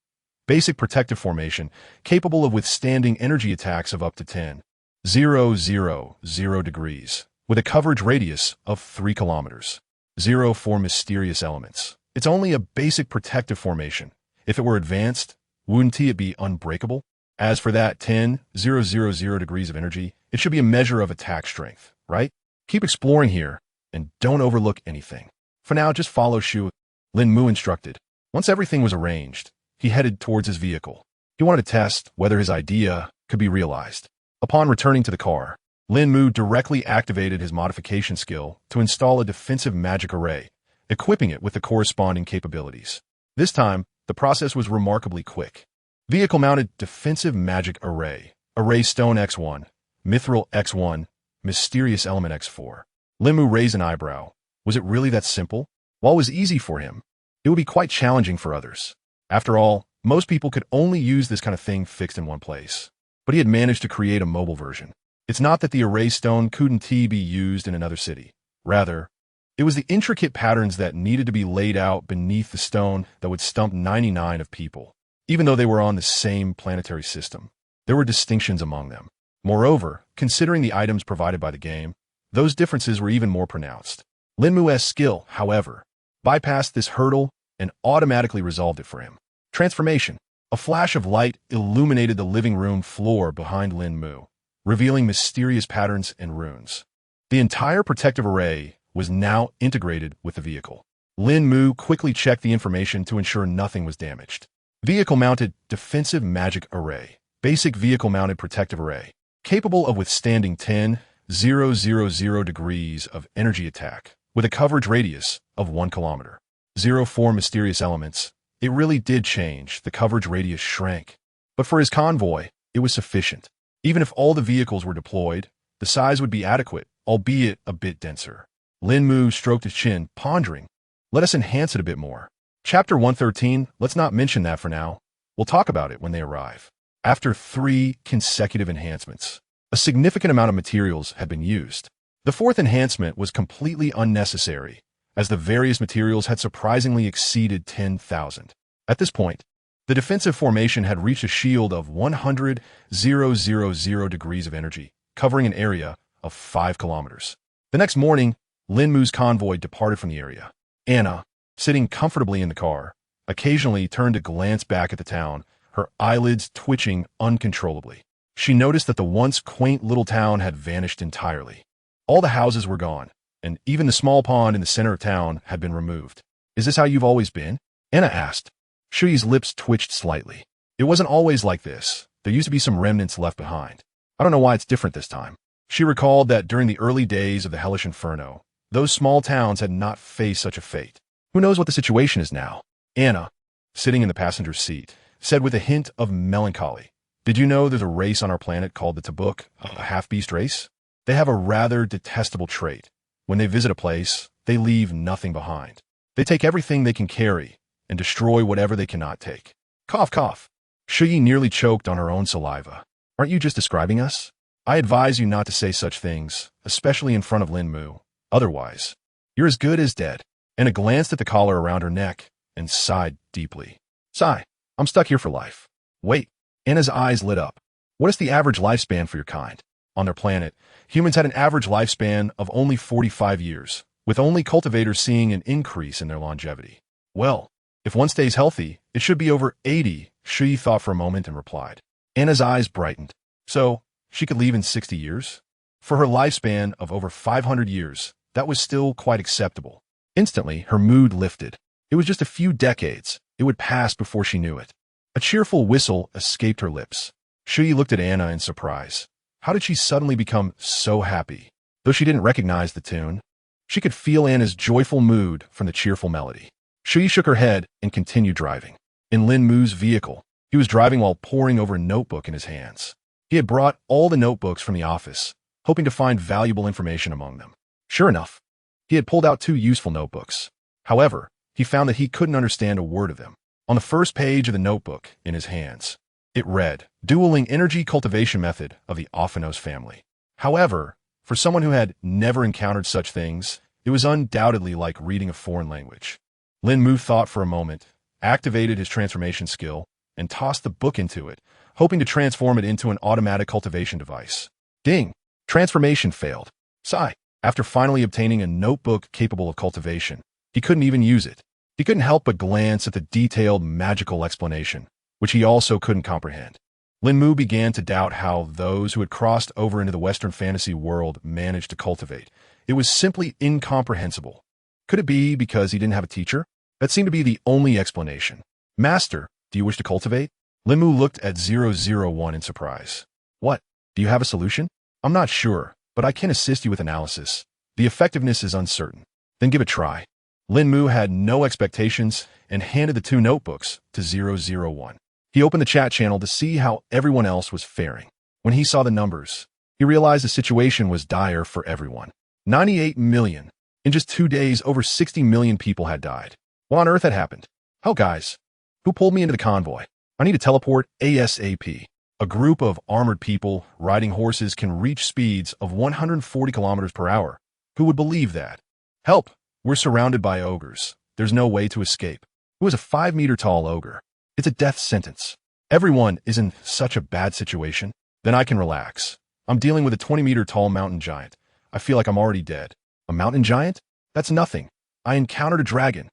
Basic protective formation, capable of withstanding energy attacks of up to 10,000 degrees, with a coverage radius of 3 kilometers. 0 for mysterious elements. It's only a basic protective formation. If it were advanced, wouldn't it be unbreakable? As for that 10,000 degrees of energy, it should be a measure of attack strength, right? Keep exploring here, and don't overlook anything. For now, just follow Shu. Lín Mù instructed. Once everything was arranged, he headed towards his vehicle. He wanted to test whether his idea could be realized. Upon returning to the car, Lín Mù directly activated his modification skill to install a defensive magic array, equipping it with the corresponding capabilities. This time, the process was remarkably quick. Vehicle-mounted defensive magic array, array stone X1, mithril X1, mysterious element X4. Lín Mù raised an eyebrow. Was it really that simple? While it was easy for him, it would be quite challenging for others. After all, most people could only use this kind of thing fixed in one place. But he had managed to create a mobile version. It's not that the array stone couldn't be used in another city. Rather, it was the intricate patterns that needed to be laid out beneath the stone that would stump 99 of people. Even though they were on the same planetary system, there were distinctions among them. Moreover, considering the items provided by the game, those differences were even more pronounced. Lín Mù's skill, however, bypassed this hurdle and automatically resolved it for him. Transformation. A flash of light illuminated the living room floor behind Lín Mù, revealing mysterious patterns and runes. The entire protective array was now integrated with the vehicle. Lín Mù quickly checked the information to ensure nothing was damaged. Vehicle-mounted defensive magic array. Basic vehicle-mounted protective array. Capable of withstanding 10,000 degrees of energy attack, with a coverage radius of 1 kilometer. 04 mysterious elements. It really did change. The coverage radius shrank. But for his convoy, it was sufficient. Even if all the vehicles were deployed, the size would be adequate, albeit a bit denser. Lín Mù stroked his chin, pondering. Let us enhance it a bit more. Chapter 113, let's not mention that for now. We'll talk about it when they arrive. After 3 consecutive enhancements, a significant amount of materials had been used. The 4th enhancement was completely unnecessary, as the various materials had surprisingly exceeded 10,000. At this point, the defensive formation had reached a shield of 100,000 degrees of energy, covering an area of 5 kilometers. The next morning, Lín Mù's convoy departed from the area. Anna, sitting comfortably in the car, occasionally turned to glance back at the town, her eyelids twitching uncontrollably. She noticed that the once quaint little town had vanished entirely. All the houses were gone, and even the small pond in the center of town had been removed. "Is this how you've always been?" Anna asked. Shuyi's lips twitched slightly. "It wasn't always like this. There used to be some remnants left behind. I don't know why it's different this time." She recalled that during the early days of the hellish inferno, those small towns had not faced such a fate. Who knows what the situation is now? Anna, sitting in the passenger seat, said with a hint of melancholy, "Did you know there's a race on our planet called the Tabuk, a half-beast race? They have a rather detestable trait. When they visit a place, they leave nothing behind. They take everything they can carry and destroy whatever they cannot take." Cough, cough. Shuyi nearly choked on her own saliva. "Aren't you just describing us? I advise you not to say such things, especially in front of Lín Mù. Otherwise, you're as good as dead." Anna glanced at the collar around her neck and sighed deeply. "Sigh, I'm stuck here for life." "Wait." Anna's eyes lit up. "What is the average lifespan for your kind?" On their planet, humans had an average lifespan of only 45 years, with only cultivators seeing an increase in their longevity. "Well, if one stays healthy, it should be over 80, Shuyi thought for a moment and replied. Anna's eyes brightened. "So, she could leave in 60 years? For her lifespan of over 500 years, that was still quite acceptable." Instantly, her mood lifted. It was just a few decades. It would pass before she knew it. A cheerful whistle escaped her lips. Shuyi looked at Anna in surprise. How did she suddenly become so happy? Though she didn't recognize the tune, she could feel Anna's joyful mood from the cheerful melody. Shuyi shook her head and continued driving. In Lín Mù's vehicle, he was driving while poring over a notebook in his hands. He had brought all the notebooks from the office, hoping to find valuable information among them. Sure enough, he had pulled out 2 useful notebooks. However, he found that he couldn't understand a word of them. On the first page of the notebook in his hands, it read, "Dueling Energy Cultivation Method of the Ophanos Family." However, for someone who had never encountered such things, it was undoubtedly like reading a foreign language. Lín Mù thought for a moment, activated his transformation skill, and tossed the book into it, hoping to transform it into an automatic cultivation device. Ding! Transformation failed. Sigh. After finally obtaining a notebook capable of cultivation, he couldn't even use it. He couldn't help but glance at the detailed magical explanation, which he also couldn't comprehend. Lín Mù began to doubt how those who had crossed over into the Western fantasy world managed to cultivate. It was simply incomprehensible. Could it be because he didn't have a teacher? That seemed to be the only explanation. "Master, do you wish to cultivate?" Lín Mù looked at 001 in surprise. "What? Do you have a solution?" "I'm not sure, but I can assist you with analysis. The effectiveness is uncertain." "Then give it a try." Lín Mù had no expectations and handed the 2 notebooks to 001. He opened the chat channel to see how everyone else was faring. When he saw the numbers, he realized the situation was dire for everyone. 98 million. In just 2 days, over 60 million people had died. What on earth had happened? "Oh, guys, who pulled me into the convoy? I need to teleport ASAP." A group of armored people riding horses can reach speeds of 140 kilometers per hour. Who would believe that? "Help! We're surrounded by ogres. There's no way to escape." It was a 5-meter tall ogre. "It's a death sentence. Everyone is in such a bad situation." "Then I can relax. I'm dealing with a 20-meter tall mountain giant. I feel like I'm already dead." "A mountain giant? That's nothing. I encountered a dragon."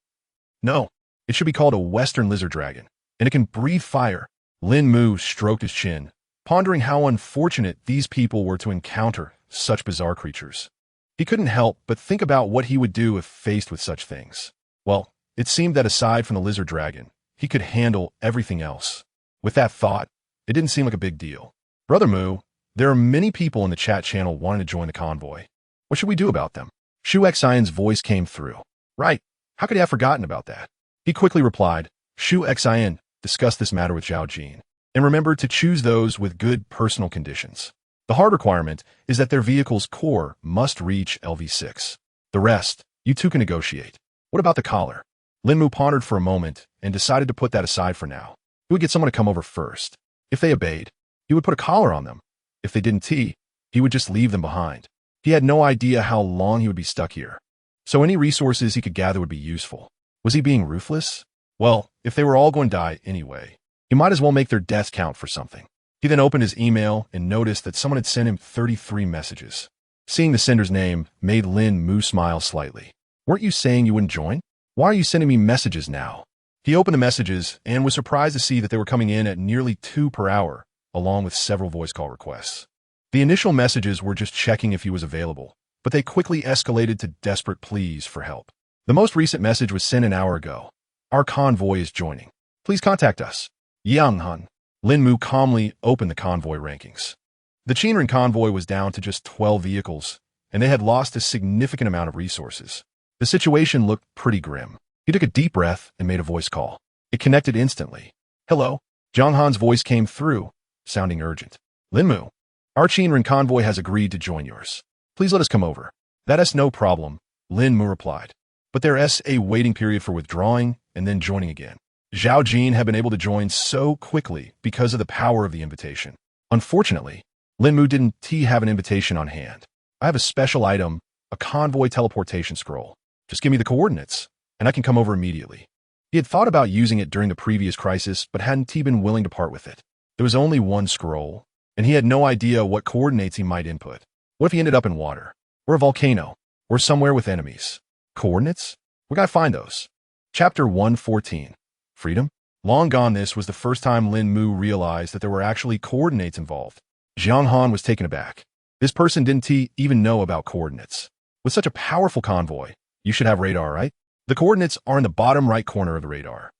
"No, it should be called a Western lizard dragon, and it can breathe fire." Lín Mù stroked his chin, pondering how unfortunate these people were to encounter such bizarre creatures. He couldn't help but think about what he would do if faced with such things. Well, it seemed that aside from the lizard dragon, he could handle everything else. With that thought, it didn't seem like a big deal. "Brother Mu, there are many people in the chat channel wanting to join the convoy. What should we do about them?" Shu Xian's voice came through. "Right. How could he have forgotten about that?" He quickly replied, "Shu Xian, discuss this matter with Zhao Jin. And remember to choose those with good personal conditions. The hard requirement is that their vehicle's core must reach LV6. The rest, you two can negotiate." "What about the collar?" Lín Mù pondered for a moment and decided to put that aside for now. He would get someone to come over first. If they obeyed, he would put a collar on them. If they didn't he would just leave them behind. He had no idea how long he would be stuck here. So any resources he could gather would be useful. Was he being ruthless? Well, if they were all going to die anyway, he might as well make their deaths count for something. He then opened his email and noticed that someone had sent him 33 messages. Seeing the sender's name made Lín Mù smile slightly. "Weren't you saying you wouldn't join? Why are you sending me messages now?" He opened the messages and was surprised to see that they were coming in at nearly 2 per hour, along with several voice call requests. The initial messages were just checking if he was available, but they quickly escalated to desperate pleas for help. The most recent message was sent an hour ago. Our convoy is joining. Please contact us. Yang Han. Lín Mù calmly opened the convoy rankings. The Chinran convoy was down to just 12 vehicles, and they had lost a significant amount of resources. The situation looked pretty grim. He took a deep breath and made a voice call. It connected instantly. Hello? Jiang Han's voice came through, sounding urgent. Lín Mù, our Chinran convoy has agreed to join yours. Please let us come over. That's no problem, Lín Mù replied. But there's a waiting period for withdrawing and then joining again. Zhao Jin had been able to join so quickly because of the power of the invitation. Unfortunately, Lín Mù didn't have an invitation on hand. I have a special item, a convoy teleportation scroll. Just give me the coordinates, and I can come over immediately. He had thought about using it during the previous crisis, but hadn't been willing to part with it. There was only one scroll, and he had no idea what coordinates he might input. What if he ended up in water, or a volcano, or somewhere with enemies? Coordinates? We gotta find those. Chapter 114. Freedom? Long gone, this was the first time Lín Mù realized that there were actually coordinates involved. Jiang Han was taken aback. This person didn't even know about coordinates. With such a powerful convoy, you should have radar, right? The coordinates are in the bottom right corner of the radar.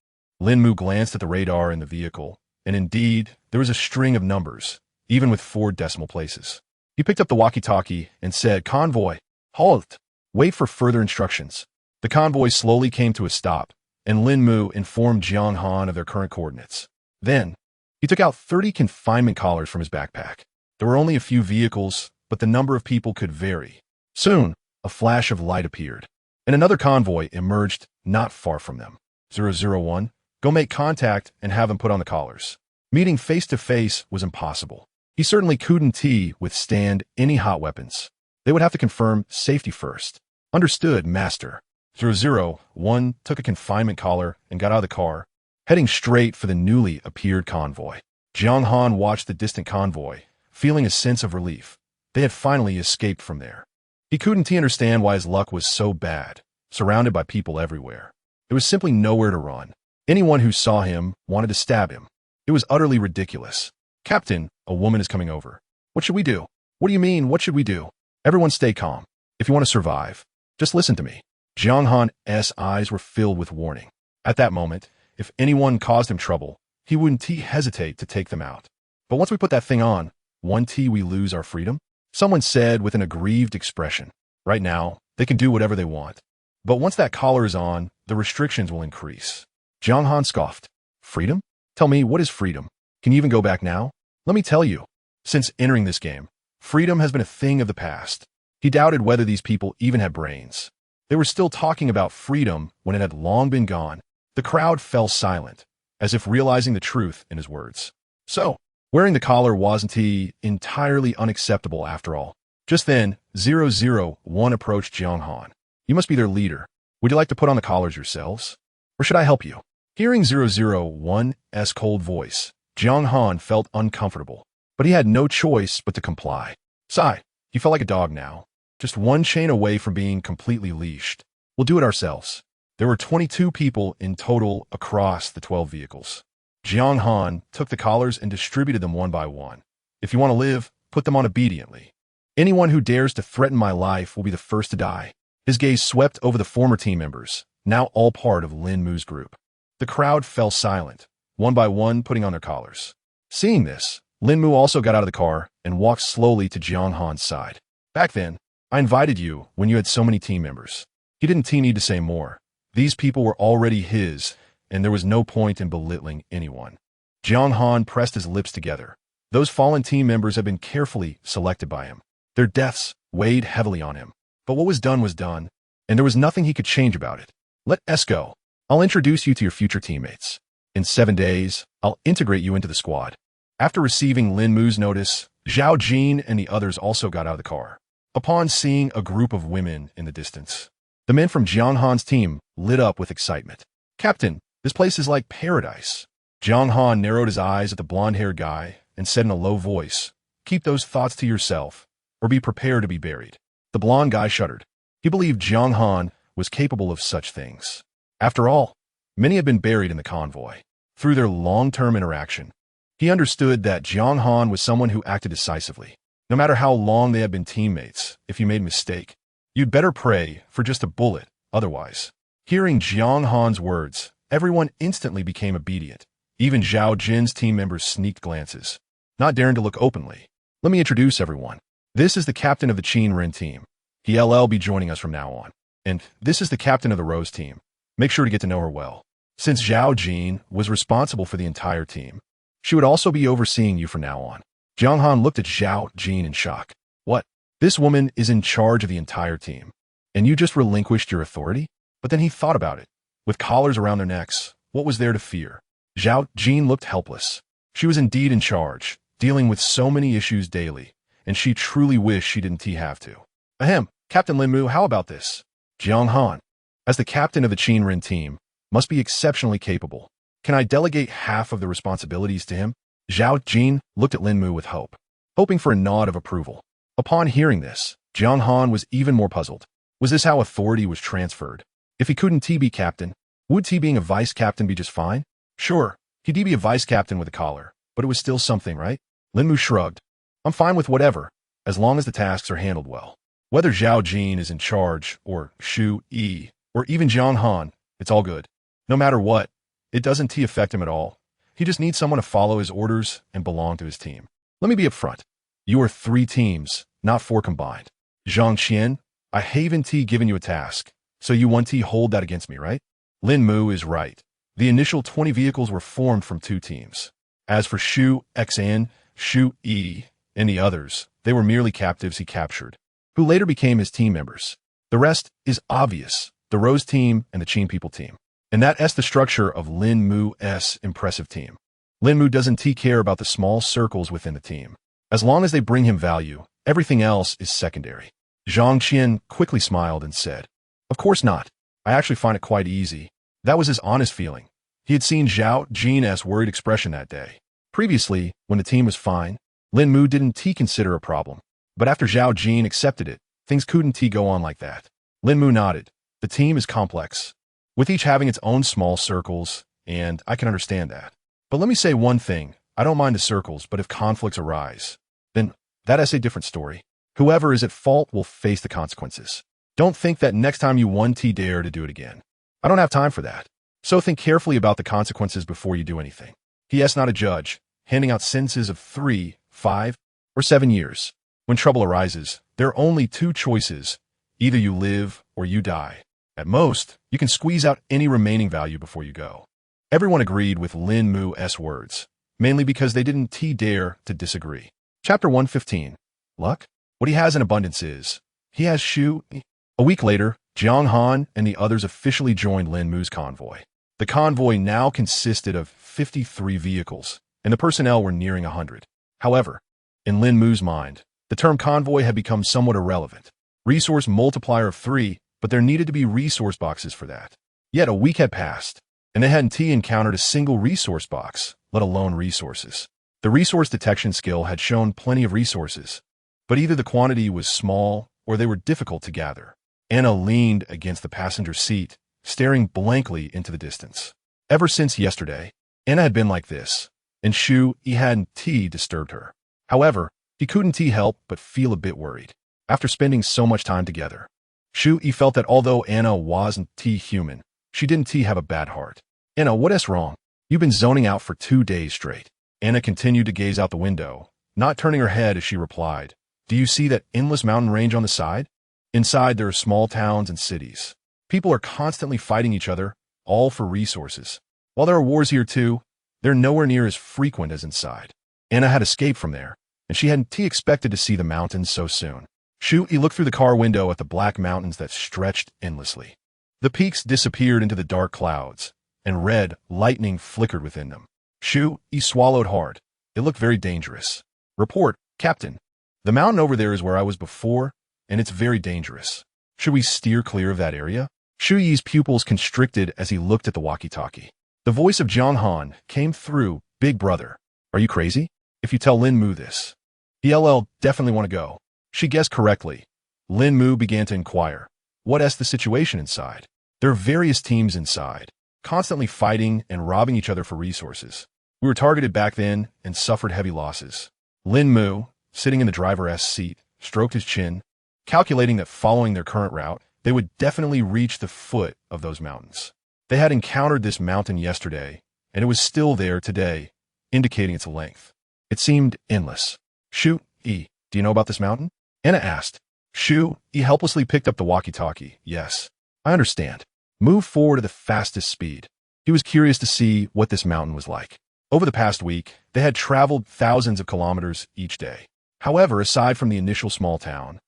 Lín Mù glanced at the radar in the vehicle, and indeed, there was a string of numbers, even with 4 decimal places. He picked up the walkie-talkie and said, Convoy, halt! Wait for further instructions. The convoy slowly came to a stop, and Lín Mù informed Jiang Han of their current coordinates. Then, he took out 30 confinement collars from his backpack. There were only a few vehicles, but the number of people could vary. Soon, a flash of light appeared, and another convoy emerged not far from them. 001, go make contact and have them put on the collars. Meeting face-to-face was impossible. He certainly couldn't withstand any hot weapons. They would have to confirm safety first. Understood, Master. 001 took a confinement collar and got out of the car, heading straight for the newly appeared convoy. Jiang Han watched the distant convoy, feeling a sense of relief. They had finally escaped from there. He couldn't understand why his luck was so bad, surrounded by people everywhere. There was simply nowhere to run. Anyone who saw him wanted to stab him. It was utterly ridiculous. Captain, a woman is coming over. What should we do? What do you mean, what should we do? Everyone stay calm. If you want to survive, just listen to me. Jiang Han's eyes were filled with warning. At that moment, if anyone caused him trouble, he wouldn't hesitate to take them out. But once we put that thing on, we lose our freedom? Someone said with an aggrieved expression. Right now, they can do whatever they want. But once that collar is on, the restrictions will increase. Jiang Han scoffed. Freedom? Tell me, what is freedom? Can you even go back now? Let me tell you. Since entering this game, freedom has been a thing of the past. He doubted whether these people even had brains. They were still talking about freedom when it had long been gone. The crowd fell silent, as if realizing the truth in his words. So, wearing the collar wasn't entirely unacceptable after all. Just then, 001 approached Jiang Han. You must be their leader. Would you like to put on the collars yourselves? Or should I help you? Hearing 001's cold voice, Jiang Han felt uncomfortable, but he had no choice but to comply. Sigh, he felt like a dog now, just one chain away from being completely leashed. We'll do it ourselves. There were 22 people in total across the 12 vehicles. Jiang Han took the collars and distributed them one by one. If you want to live, put them on obediently. Anyone who dares to threaten my life will be the first to die. His gaze swept over the former team members, now all part of Lín Mù's group. The crowd fell silent, one by one putting on their collars. Seeing this, Lín Mù also got out of the car and walked slowly to Jiang Han's side. Back then, I invited you when you had so many team members. He didn't need to say more. These people were already his, and there was no point in belittling anyone. Jiang Han pressed his lips together. Those fallen team members had been carefully selected by him. Their deaths weighed heavily on him. But what was done, and there was nothing he could change about it. Let us go. I'll introduce you to your future teammates. In 7 days, I'll integrate you into the squad. After receiving Lín Mù's notice, Zhao Jin and the others also got out of the car. Upon seeing a group of women in the distance, the men from Jiang Han's team lit up with excitement. Captain, this place is like paradise. Jiang Han narrowed his eyes at the blonde-haired guy and said in a low voice, keep those thoughts to yourself, or be prepared to be buried. The blonde guy shuddered. He believed Jiang Han was capable of such things. After all, Many had been buried in the convoy. Through their long-term interaction, he understood that Jiang Han was someone who acted decisively. No matter how long they had been teammates, if you made a mistake, you'd better pray for just a bullet, otherwise. Hearing Jiang Han's words, everyone instantly became obedient. Even Zhao Jin's team members sneaked glances, not daring to look openly. Let me introduce everyone. This is the captain of the Qin Ren team. He'll be joining us from now on. And this is the captain of the Rose team. Make sure to get to know her well. Since Zhao Jin was responsible for the entire team, she would also be overseeing you from now on. Jiang Han looked at Zhao Jin in shock. What? This woman is in charge of the entire team, and you just relinquished your authority? But then he thought about it. With collars around their necks, what was there to fear? Zhao Jin looked helpless. She was indeed in charge, dealing with so many issues daily, and she truly wished she didn't have to. Ahem, Captain Lín Mù, how about this? Jiang Han, as the captain of the Qin Ren team, must be exceptionally capable. Can I delegate half of the responsibilities to him? Zhao Jin looked at Lín Mù with hope, hoping for a nod of approval. Upon hearing this, Jiang Han was even more puzzled. Was this how authority was transferred? If he couldn't be captain, would being a vice captain be just fine? Sure, he'd be a vice captain with a collar, but it was still something, right? Lín Mù shrugged. I'm fine with whatever, as long as the tasks are handled well. Whether Zhao Jin is in charge, or Xu Yi, or even Jiang Han, it's all good. No matter what, it doesn't affect him at all. He just needs someone to follow his orders and belong to his team. Let me be upfront. You are 3 teams, not 4 combined. Zhang Qian, I haven't given you a task, so you want to hold that against me, right? Lín Mù is right. The initial 20 vehicles were formed from 2 teams. As for Xu Xan, Xu Yi, and the others, they were merely captives he captured, who later became his team members. The rest is obvious, the Rose team and the Qin People team. And that's the structure of Lín Mù's impressive team. Lín Mù doesn't care about the small circles within the team. As long as they bring him value, everything else is secondary. Zhang Qian quickly smiled and said, Of course not. I actually find it quite easy. That was his honest feeling. He had seen Zhao Jin's worried expression that day. Previously, when the team was fine, Lín Mù didn't consider a problem. But after Zhao Jin accepted it, things couldn't go on like that. Lín Mù nodded. The team is complex, with each having its own small circles, and I can understand that. But let me say one thing, I don't mind the circles, but if conflicts arise, then that's a different story. Whoever is at fault will face the consequences. Don't think that next time you dare to do it again. I don't have time for that. So think carefully about the consequences before you do anything. He is not a judge, handing out sentences of 3, 5, or 7 years. When trouble arises, there are only 2 choices. Either you live or you die. At most, you can squeeze out any remaining value before you go. Everyone agreed with Lín Mù's words, mainly because they didn't dare to disagree. Chapter 115. Luck? What he has in abundance is, he has Xu. A week later, Jiang Han and the others officially joined Lín Mù's convoy. The convoy now consisted of 53 vehicles, and the personnel were nearing 100. However, in Lín Mù's mind, the term convoy had become somewhat irrelevant. Resource multiplier of 3, but there needed to be resource boxes for that. Yet a week had passed, and they hadn't encountered a single resource box, let alone resources. The resource detection skill had shown plenty of resources, but either the quantity was small or they were difficult to gather. Anna leaned against the passenger seat, staring blankly into the distance. Ever since yesterday, Anna had been like this, and Xu Yi hadn't disturbed her. However, he couldn't help but feel a bit worried. After spending so much time together, Xu Yi felt that although Anna wasn't human, she didn't have a bad heart. Anna, what's wrong? You've been zoning out for 2 days straight. Anna continued to gaze out the window, not turning her head as she replied, Do you see that endless mountain range on the side? Inside there are small towns and cities. People are constantly fighting each other, all for resources. While there are wars here too, they're nowhere near as frequent as inside. Anna had escaped from there, and she hadn't expected to see the mountains so soon. Xu Yi looked through the car window at the black mountains that stretched endlessly. The peaks disappeared into the dark clouds, and red lightning flickered within them. Xu Yi swallowed hard. It looked very dangerous. Report, Captain. The mountain over there is where I was before, and it's very dangerous. Should we steer clear of that area? Xu Yi's pupils constricted as he looked at the walkie-talkie. The voice of Jiang Han came through, Big brother. Are you crazy? If you tell Lín Mù this. He'll definitely want to go. She guessed correctly. Lín Mù began to inquire. What's the situation inside? There are various teams inside. constantly fighting and robbing each other for resources. We were targeted back then and suffered heavy losses. Lín Mù, sitting in the driver's seat, stroked his chin, calculating that following their current route, they would definitely reach the foot of those mountains. They had encountered this mountain yesterday, and it was still there today, indicating its length. It seemed endless. Shu, do you know about this mountain? Anna asked. Shu, helplessly picked up the walkie-talkie. Yes, I understand. Move forward at the fastest speed. He was curious to see what this mountain was like. Over the past week, they had traveled thousands of kilometers each day. However, aside from the initial small town,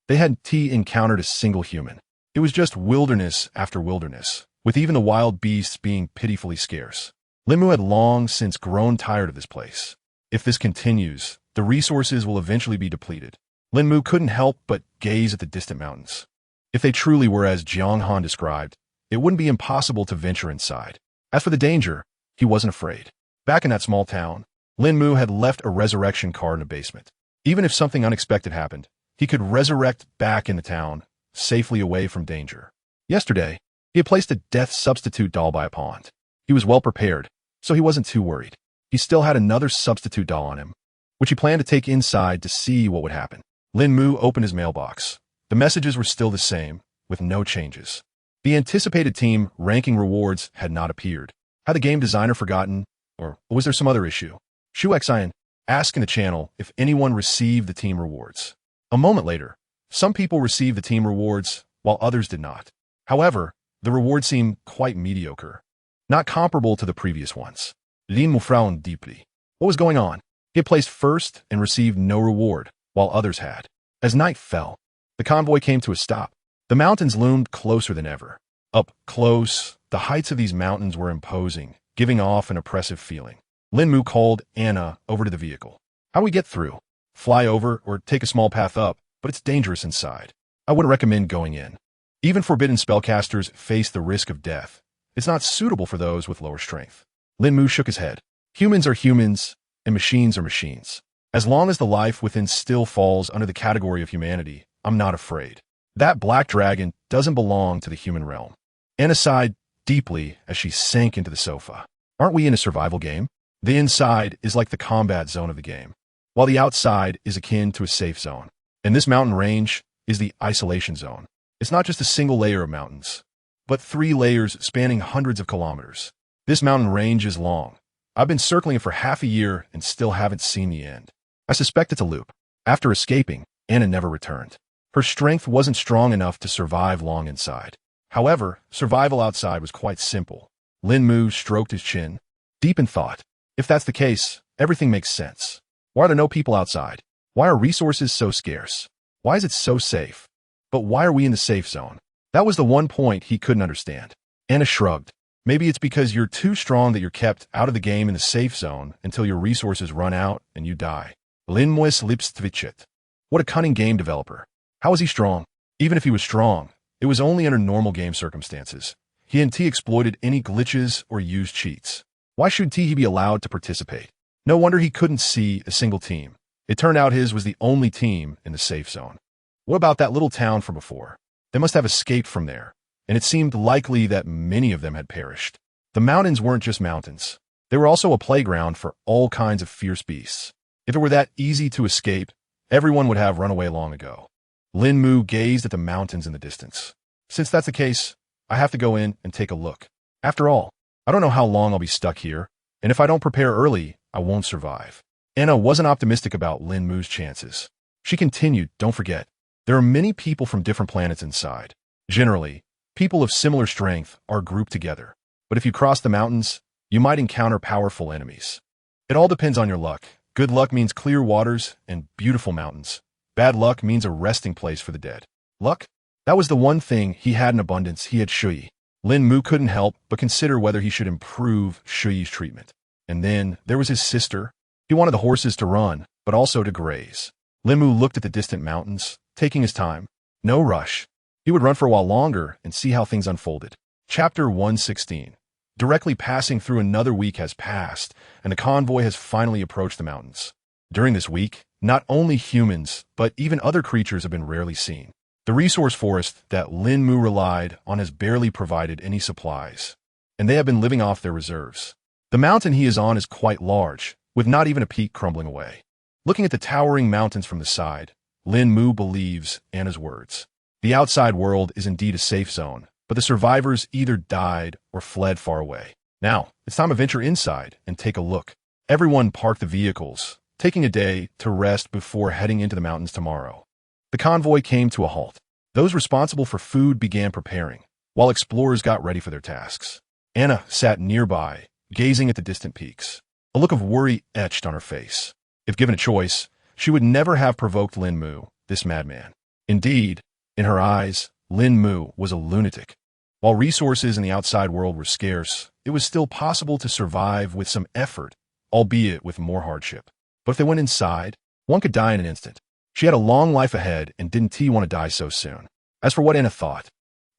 they hadn't encountered a single human. It was just wilderness after wilderness, with even the wild beasts being pitifully scarce. Lín Mù had long since grown tired of this place. If this continues, the resources will eventually be depleted. Lín Mù couldn't help but gaze at the distant mountains. If they truly were as Jiang Han described, it wouldn't be impossible to venture inside. As for the danger, he wasn't afraid. Back in that small town, Lín Mù had left a resurrection card in a basement. Even if something unexpected happened, he could resurrect back in the town, safely away from danger. Yesterday, he had placed a death substitute doll by a pond. He was well prepared, so he wasn't too worried. He still had another substitute doll on him, which he planned to take inside to see what would happen. Lín Mù opened his mailbox. The messages were still the same, with no changes. The anticipated team ranking rewards had not appeared. Had the game designer forgotten, or was there some other issue? Shu Xian asked in the channel if anyone received the team rewards. A moment later, some people received the team rewards, while others did not. However, the rewards seemed quite mediocre, not comparable to the previous ones. Lín Mù frowned deeply. What was going on? He had placed first and received no reward, while others had. As night fell, the convoy came to a stop. The mountains loomed closer than ever. Up close, the heights of these mountains were imposing, giving off an oppressive feeling. Lín Mù called Anna over to the vehicle. How do we get through? Fly over or take a small path up, but it's dangerous inside. I wouldn't recommend going in. Even forbidden spellcasters face the risk of death. It's not suitable for those with lower strength. Lín Mù shook his head. Humans are humans, and machines are machines. As long as the life within still falls under the category of humanity, I'm not afraid. That black dragon doesn't belong to the human realm. Anna sighed deeply as she sank into the sofa. Aren't we in a survival game? The inside is like the combat zone of the game, while the outside is akin to a safe zone. And this mountain range is the isolation zone. It's not just a single layer of mountains, but 3 layers spanning hundreds of kilometers. This mountain range is long. I've been circling it for half a year and still haven't seen the end. I suspect it's a loop. After escaping, Anna never returned. Her strength wasn't strong enough to survive long inside. However, survival outside was quite simple. Lín Mù stroked his chin, deep in thought. If that's the case, everything makes sense. Why are there no people outside? Why are resources so scarce? Why is it so safe? But why are we in the safe zone? That was the one point he couldn't understand. Anna shrugged. Maybe it's because you're too strong that you're kept out of the game in the safe zone until your resources run out and you die. Lín Mù's lips twitched. What a cunning game developer. How was he strong? Even if he was strong, it was only under normal game circumstances. He hadn't exploited any glitches or used cheats. Why should he be allowed to participate? No wonder he couldn't see a single team. It turned out his was the only team in the safe zone. What about that little town from before? They must have escaped from there, and it seemed likely that many of them had perished. The mountains weren't just mountains. They were also a playground for all kinds of fierce beasts. If it were that easy to escape, everyone would have run away long ago. Lín Mù gazed at the mountains in the distance. Since that's the case, I have to go in and take a look. After all, I don't know how long I'll be stuck here, and if I don't prepare early, I won't survive. Anna wasn't optimistic about Lín Mù's chances. She continued, don't forget, there are many people from different planets inside. Generally, people of similar strength are grouped together. But if you cross the mountains, you might encounter powerful enemies. It all depends on your luck. Good luck means clear waters and beautiful mountains. Bad luck means a resting place for the dead. Luck? That was the one thing he had in abundance. He had Shui. Lín Mù couldn't help but consider whether he should improve Shui's treatment. And then there was his sister. He wanted the horses to run, but also to graze. Lín Mù looked at the distant mountains, taking his time. No rush. He would run for a while longer and see how things unfolded. Chapter 116. Directly passing through another week has passed, and the convoy has finally approached the mountains. During this week, not only humans, but even other creatures have been rarely seen. The resource forest that Lín Mù relied on has barely provided any supplies. and they have been living off their reserves. The mountain he is on is quite large, with not even a peak crumbling away. Looking at the towering mountains from the side, Lín Mù believes Anna's words. The outside world is indeed a safe zone, but the survivors either died or fled far away. Now, it's time to venture inside and take a look. Everyone parked the vehicles, taking a day to rest before heading into the mountains tomorrow. The convoy came to a halt. Those responsible for food began preparing, while explorers got ready for their tasks. Anna sat nearby, gazing at the distant peaks. A look of worry etched on her face. If given a choice, she would never have provoked Lín Mù, this madman. Indeed, in her eyes, Lín Mù was a lunatic. While resources in the outside world were scarce, it was still possible to survive with some effort, albeit with more hardship. But if they went inside, one could die in an instant. She had a long life ahead and didn't want to die so soon. As for what Anna thought,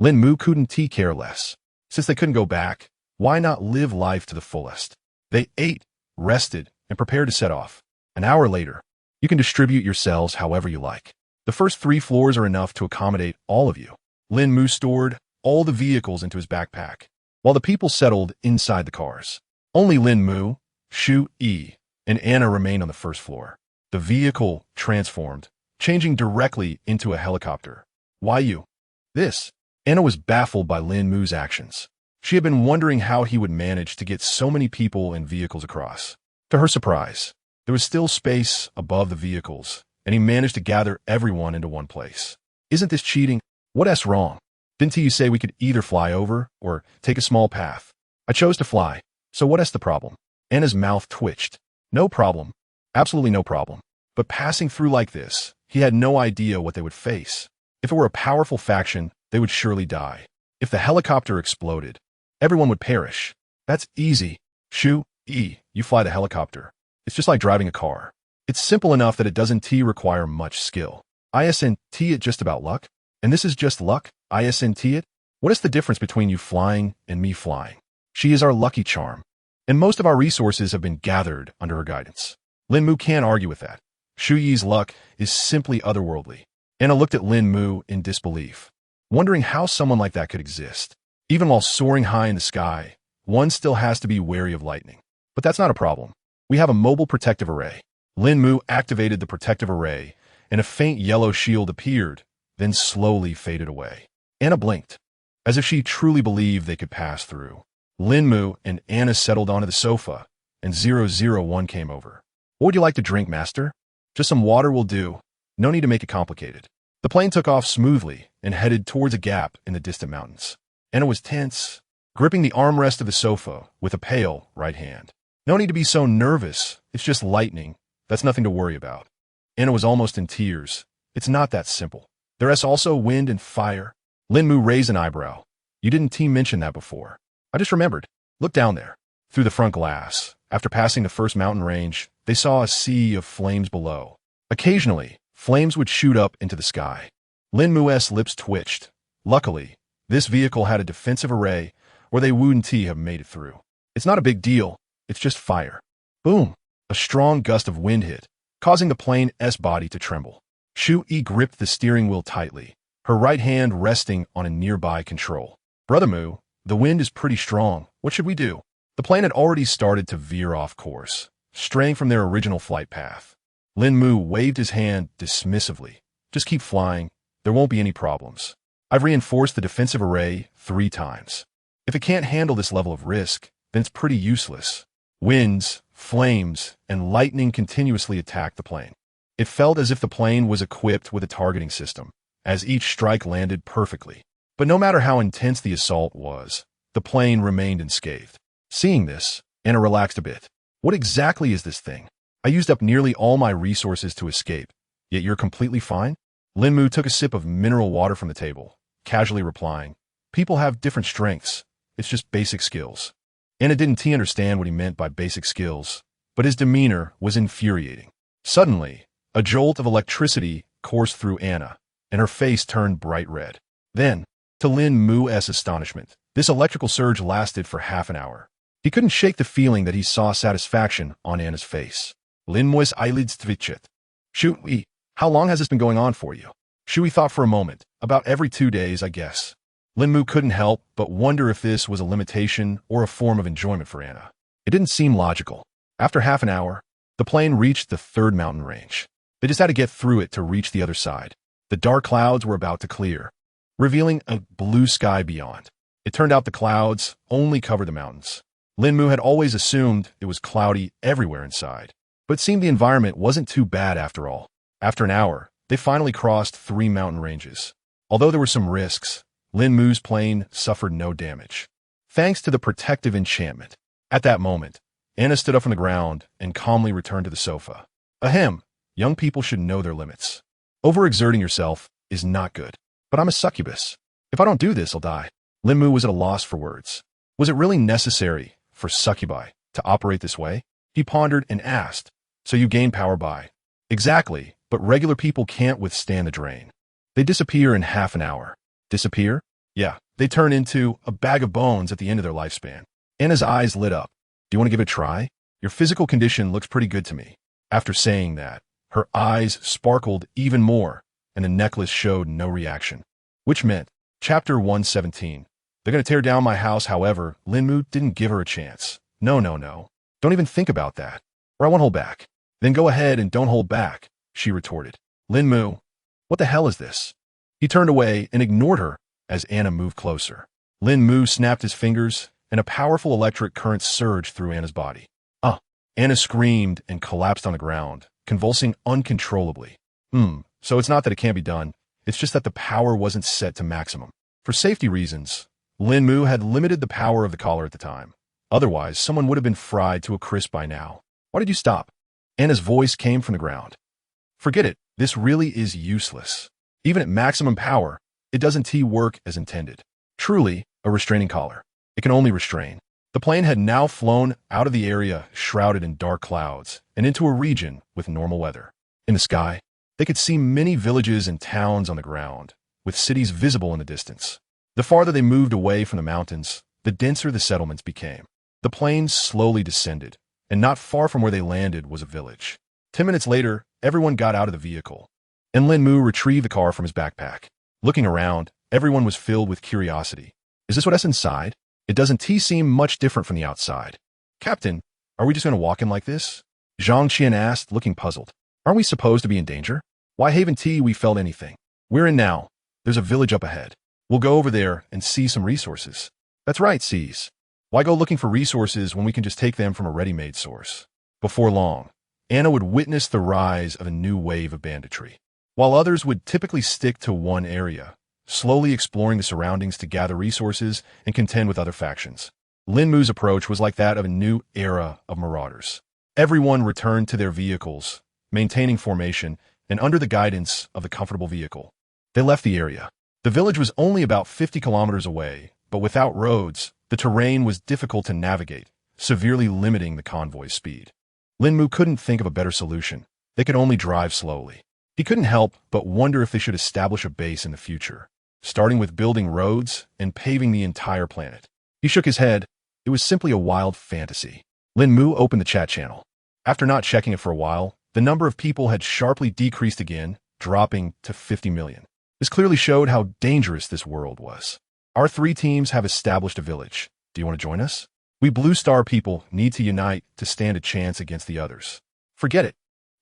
Lín Mù couldn't care less. Since they couldn't go back, why not live life to the fullest? They ate, rested, and prepared to set off. An hour later, you can distribute your cells however you like. The first 3 floors are enough to accommodate all of you. Lín Mù stored all the vehicles into his backpack, while the people settled inside the cars. Only Lín Mù, Shu Yi, and Anna remained on the first floor. The vehicle transformed, changing directly into a helicopter. Why you? This. Anna was baffled by Lín Mu's actions. She had been wondering how he would manage to get so many people and vehicles across. To her surprise, there was still space above the vehicles, and he managed to gather everyone into one place. Isn't this cheating? What's wrong? Didn't you say we could either fly over or take a small path? I chose to fly, so what's the problem? Anna's mouth twitched. No problem. Absolutely no problem. But passing through like this, he had no idea what they would face. If it were a powerful faction, they would surely die. If the helicopter exploded, everyone would perish. That's easy. Shu Yi, you fly the helicopter. It's just like driving a car. It's simple enough that it doesn't require much skill. Isn't it just about luck? And this is just luck? Isn't it? What is the difference between you flying and me flying? She is our lucky charm. And most of our resources have been gathered under her guidance. Lín Mù can't argue with that. Shu Yi's luck is simply otherworldly. Anna looked at Lín Mù in disbelief, wondering how someone like that could exist. Even while soaring high in the sky, one still has to be wary of lightning. But that's not a problem. We have a mobile protective array. Lín Mù activated the protective array, and a faint yellow shield appeared, then slowly faded away. Anna blinked, as if she truly believed they could pass through. Lín Mù and Anna settled onto the sofa, and 001 came over. What would you like to drink, master? Just some water will do. No need to make it complicated. The plane took off smoothly and headed towards a gap in the distant mountains. Anna was tense, gripping the armrest of the sofa with a pale right hand. No need to be so nervous. It's just lightning. That's nothing to worry about. Anna was almost in tears. It's not that simple. There's also wind and fire. Lín Mù raised an eyebrow. You didn't mention that before. I just remembered. Look down there. Through the front glass, after passing the first mountain range, they saw a sea of flames below. Occasionally, flames would shoot up into the sky. Lín Mu's lips twitched. Luckily, this vehicle had a defensive array where they wouldn't have made it through. It's not a big deal. It's just fire. Boom! A strong gust of wind hit, causing the plane's body to tremble. Shu Yi gripped the steering wheel tightly, her right hand resting on a nearby control. Brother Mu, the wind is pretty strong. What should we do? The plane had already started to veer off course, straying from their original flight path. Lín Mù waved his hand dismissively. Just keep flying. There won't be any problems. I've reinforced the defensive array 3 times. If it can't handle this level of risk, then it's pretty useless. Winds, flames, and lightning continuously attacked the plane. It felt as if the plane was equipped with a targeting system, as each strike landed perfectly. But no matter how intense the assault was, the plane remained unscathed. Seeing this, Anna relaxed a bit. What exactly is this thing? I used up nearly all my resources to escape, yet you're completely fine? Lín Mù took a sip of mineral water from the table, casually replying, people have different strengths. It's just basic skills. Anna didn't understand what he meant by basic skills, but his demeanor was infuriating. Suddenly, a jolt of electricity coursed through Anna, and her face turned bright red. Then, to Lín Mu's astonishment, this electrical surge lasted for half an hour. He couldn't shake the feeling that he saw satisfaction on Anna's face. Lín Mu's eyelids twitched. Shu Yi, how long has this been going on for you? Shu Yi thought for a moment. About every 2 days, I guess. Lín Mù couldn't help but wonder if this was a limitation or a form of enjoyment for Anna. It didn't seem logical. After half an hour, the plane reached the third mountain range. They just had to get through it to reach the other side. The dark clouds were about to clear, revealing a blue sky beyond. It turned out the clouds only covered the mountains. Lín Mù had always assumed it was cloudy everywhere inside, but it seemed the environment wasn't too bad after all. After an hour, they finally crossed 3 mountain ranges. Although there were some risks, Lín Mù's plane suffered no damage, thanks to the protective enchantment. At that moment, Anna stood up from the ground and calmly returned to the sofa. Ahem, young people should know their limits. Overexerting yourself is not good. But I'm a succubus. If I don't do this, I'll die. Lín Mù was at a loss for words. Was it really necessary for succubi to operate this way? He pondered and asked, so you gain power by. Exactly, but regular people can't withstand the drain. They disappear in half an hour. Disappear? Yeah, they turn into a bag of bones at the end of their lifespan. Anna's eyes lit up. Do you want to give it a try? Your physical condition looks pretty good to me. After saying that, her eyes sparkled even more, and the necklace showed no reaction. Which meant, Chapter 117. They're going to tear down my house, however, Lín Mù didn't give her a chance. No. Don't even think about that, or I won't hold back. Then go ahead and don't hold back, she retorted. Lín Mù, what the hell is this? He turned away and ignored her as Anna moved closer. Lín Mù snapped his fingers, and a powerful electric current surged through Anna's body. Anna screamed and collapsed on the ground, convulsing uncontrollably. So it's not that it can't be done, it's just that the power wasn't set to maximum. For safety reasons, Lín Mù had limited the power of the collar at the time. Otherwise, someone would have been fried to a crisp by now. Why did you stop? Anna's voice came from the ground. Forget it, this really is useless. Even at maximum power, it doesn't work as intended. Truly, a restraining collar. It can only restrain. The plane had now flown out of the area shrouded in dark clouds and into a region with normal weather. In the sky, they could see many villages and towns on the ground, with cities visible in the distance. The farther they moved away from the mountains, the denser the settlements became. The plane slowly descended, and not far from where they landed was a village. 10 minutes later, everyone got out of the vehicle, and Lín Mù retrieved the car from his backpack. Looking around, everyone was filled with curiosity. Is this what's inside? It doesn't seem much different from the outside. Captain, are we just going to walk in like this? Zhang Qian asked, looking puzzled. Aren't we supposed to be in danger? Why haven't we felt anything? We're in now. There's a village up ahead. We'll go over there and see some resources. That's right, seize. Why go looking for resources when we can just take them from a ready-made source? Before long, Anna would witness the rise of a new wave of banditry, while others would typically stick to one area, slowly exploring the surroundings to gather resources and contend with other factions. Lín Mù's approach was like that of a new era of marauders. Everyone returned to their vehicles, maintaining formation and under the guidance of the comfortable vehicle. They left the area. The village was only about 50 kilometers away, but without roads, the terrain was difficult to navigate, severely limiting the convoy's speed. Lín Mù couldn't think of a better solution. They could only drive slowly. He couldn't help but wonder if they should establish a base in the future, starting with building roads and paving the entire planet. He shook his head. It was simply a wild fantasy. Lín Mù opened the chat channel. After not checking it for a while, the number of people had sharply decreased again, dropping to 50 million. This clearly showed how dangerous this world was. Our 3 teams have established a village. Do you want to join us? We Blue Star people need to unite to stand a chance against the others. Forget it.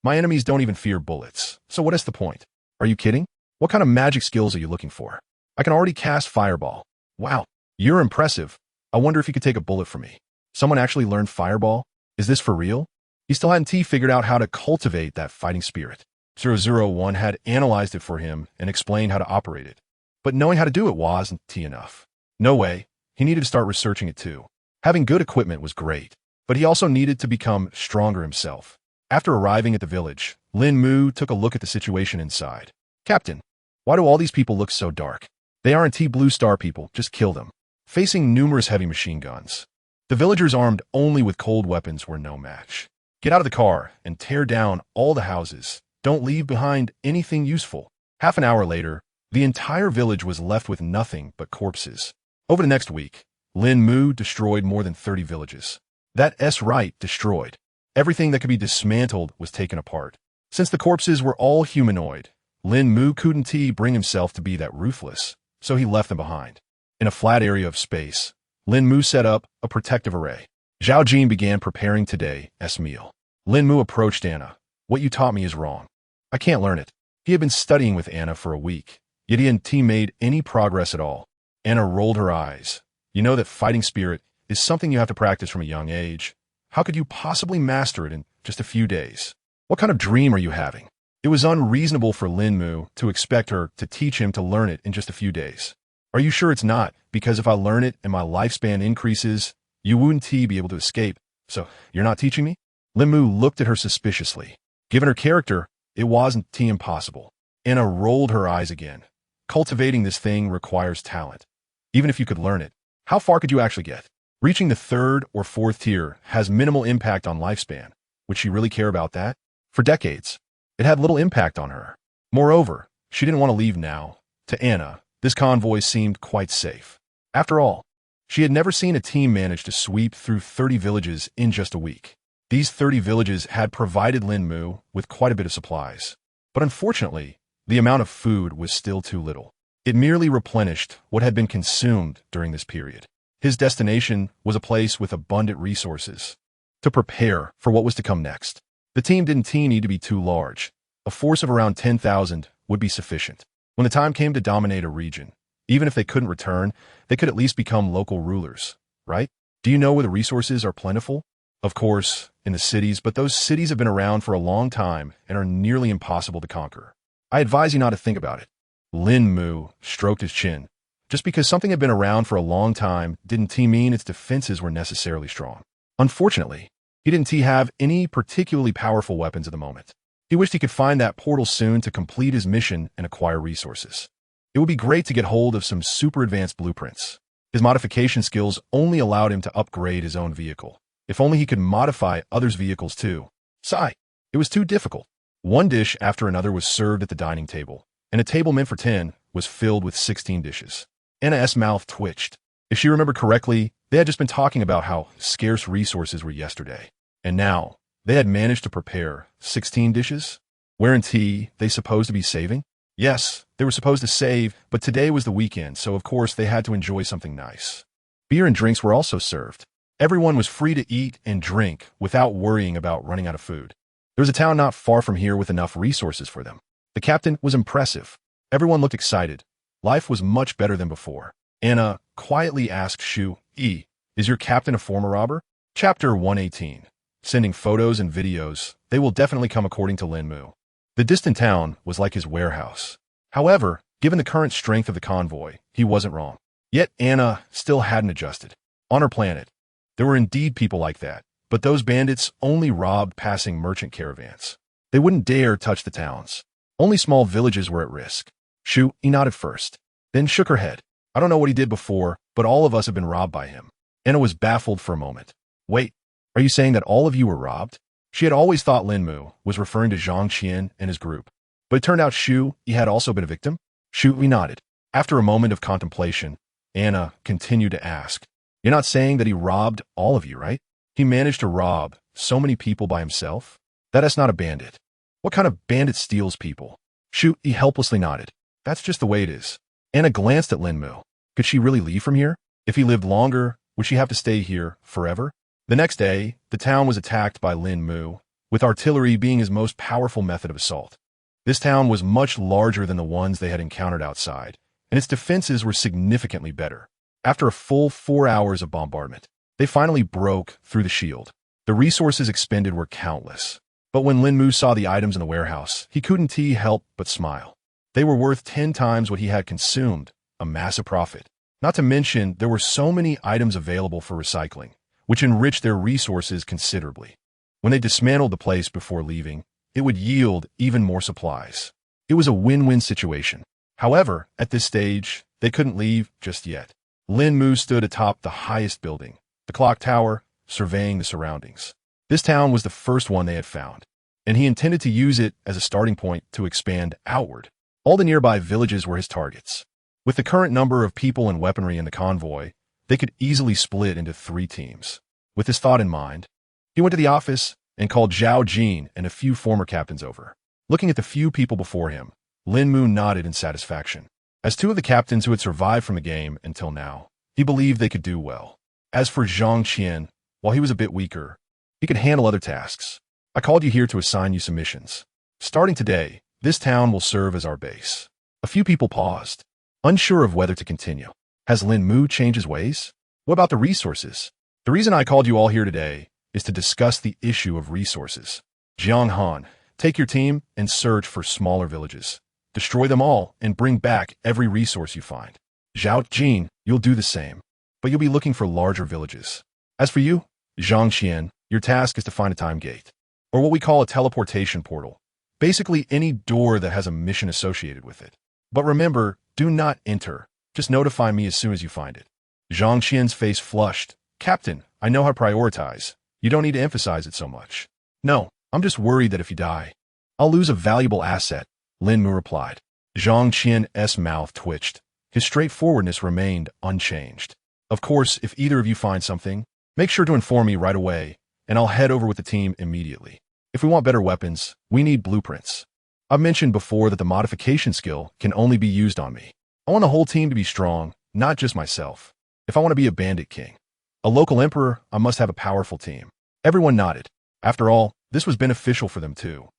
My enemies don't even fear bullets, so what is the point? Are you kidding? What kind of magic skills are you looking for? I can already cast Fireball. Wow, you're impressive. I wonder if you could take a bullet for me. Someone actually learned Fireball? Is this for real? He still hadn't figured out how to cultivate that fighting spirit. 001 had analyzed it for him and explained how to operate it. But knowing how to do it wasn't enough. No way. He needed to start researching it too. Having good equipment was great, but he also needed to become stronger himself. After arriving at the village, Lín Mù took a look at the situation inside. Captain, why do all these people look so dark? They aren't Blue Star people, just kill them. Facing numerous heavy machine guns, the villagers armed only with cold weapons were no match. Get out of the car and tear down all the houses. Don't leave behind anything useful. Half an hour later, the entire village was left with nothing but corpses. Over the next week, Lín Mù destroyed more than 30 villages. That's right, destroyed. Everything that could be dismantled was taken apart. Since the corpses were all humanoid, Lín Mù couldn't bring himself to be that ruthless, so he left them behind. In a flat area of space, Lín Mù set up a protective array. Zhao Jin began preparing today's meal. Lín Mù approached Anna. What you taught me is wrong. I can't learn it. He had been studying with Anna for a week, yet he hadn't made any progress at all. Anna rolled her eyes. You know that fighting spirit is something you have to practice from a young age. How could you possibly master it in just a few days? What kind of dream are you having? It was unreasonable for Lín Mù to expect her to teach him to learn it in just a few days. Are you sure it's not? Because if I learn it and my lifespan increases, you wouldn't be able to escape. So, you're not teaching me? Lín Mù looked at her suspiciously. Given her character, it wasn't impossible. Anna rolled her eyes again. Cultivating this thing requires talent. Even if you could learn it, how far could you actually get? Reaching the 3rd or 4th tier has minimal impact on lifespan. Would she really care about that? For decades, it had little impact on her. Moreover, she didn't want to leave now. To Anna, this convoy seemed quite safe. After all, she had never seen a team manage to sweep through 30 villages in just a week. These 30 villages had provided Lín Mù with quite a bit of supplies. But unfortunately, the amount of food was still too little. It merely replenished what had been consumed during this period. His destination was a place with abundant resources to prepare for what was to come next. The team didn't need to be too large. A force of around 10,000 would be sufficient. When the time came to dominate a region, even if they couldn't return, they could at least become local rulers, right? Do you know where the resources are plentiful? Of course, in the cities, but those cities have been around for a long time and are nearly impossible to conquer. I advise you not to think about it. Lín Mù stroked his chin. Just because something had been around for a long time didn't mean its defenses were necessarily strong. Unfortunately, he didn't have any particularly powerful weapons at the moment. He wished he could find that portal soon to complete his mission and acquire resources. It would be great to get hold of some super advanced blueprints. His modification skills only allowed him to upgrade his own vehicle. If only he could modify others' vehicles too. Sigh. It was too difficult. One dish after another was served at the dining table, and a table meant for 10 was filled with 16 dishes. Anna's mouth twitched. If she remembered correctly, they had just been talking about how scarce resources were yesterday. And now, they had managed to prepare 16 dishes? Weren't they supposed to be saving? Yes, they were supposed to save, but today was the weekend, so of course they had to enjoy something nice. Beer and drinks were also served. Everyone was free to eat and drink without worrying about running out of food. There was a town not far from here with enough resources for them. The captain was impressive. Everyone looked excited. Life was much better than before. Anna quietly asked Shu, is your captain a former robber? Chapter 118. Sending photos and videos. They will definitely come according to Lín Mù. The distant town was like his warehouse. However, given the current strength of the convoy, he wasn't wrong. Yet Anna still hadn't adjusted. On her planet, there were indeed people like that, but those bandits only robbed passing merchant caravans. They wouldn't dare touch the towns. Only small villages were at risk. Shu nodded first, then shook her head. I don't know what he did before, but all of us have been robbed by him. Anna was baffled for a moment. Wait, are you saying that all of you were robbed? She had always thought Lín Mù was referring to Zhang Qian and his group, but it turned out Shu had also been a victim? Shu nodded. After a moment of contemplation, Anna continued to ask, you're not saying that he robbed all of you, right? He managed to rob so many people by himself? That's not a bandit. What kind of bandit steals people? Shu helplessly nodded. That's just the way it is. Anna glanced at Lín Mù. Could she really leave from here? If he lived longer, would she have to stay here forever? The next day, the town was attacked by Lín Mù, with artillery being his most powerful method of assault. This town was much larger than the ones they had encountered outside, and its defenses were significantly better. After a full 4 hours of bombardment, they finally broke through the shield. The resources expended were countless. But when Lín Mù saw the items in the warehouse, he couldn't help but smile. They were worth 10 times what he had consumed, a massive profit. Not to mention, there were so many items available for recycling, which enriched their resources considerably. When they dismantled the place before leaving, it would yield even more supplies. It was a win-win situation. However, at this stage, they couldn't leave just yet. Lín Mù stood atop the highest building, the clock tower, surveying the surroundings. This town was the first one they had found, and he intended to use it as a starting point to expand outward. All the nearby villages were his targets. With the current number of people and weaponry in the convoy, they could easily split into 3 teams. With this thought in mind, he went to the office and called Zhao Jin and a few former captains over. Looking at the few people before him, Lín Mù nodded in satisfaction. As two of the captains who had survived from the game until now, he believed they could do well. As for Zhang Qian, while he was a bit weaker, he could handle other tasks. I called you here to assign you some missions. Starting today, this town will serve as our base. A few people paused, unsure of whether to continue. Has Lín Mù changed his ways? What about the resources? The reason I called you all here today is to discuss the issue of resources. Jiang Han, take your team and search for smaller villages. Destroy them all and bring back every resource you find. Zhao Jin, you'll do the same, but you'll be looking for larger villages. As for you, Zhang Qian, your task is to find a time gate, or what we call a teleportation portal. Basically any door that has a mission associated with it. But remember, do not enter. Just notify me as soon as you find it. Zhang Qian's face flushed. Captain, I know how to prioritize. You don't need to emphasize it so much. No, I'm just worried that if you die, I'll lose a valuable asset, Lín Mù replied. Zhang Qian's mouth twitched. His straightforwardness remained unchanged. Of course, if either of you find something, make sure to inform me right away, and I'll head over with the team immediately. If we want better weapons, we need blueprints. I've mentioned before that the modification skill can only be used on me. I want the whole team to be strong, not just myself. If I want to be a bandit king, a local emperor, I must have a powerful team. Everyone nodded. After all, this was beneficial for them too.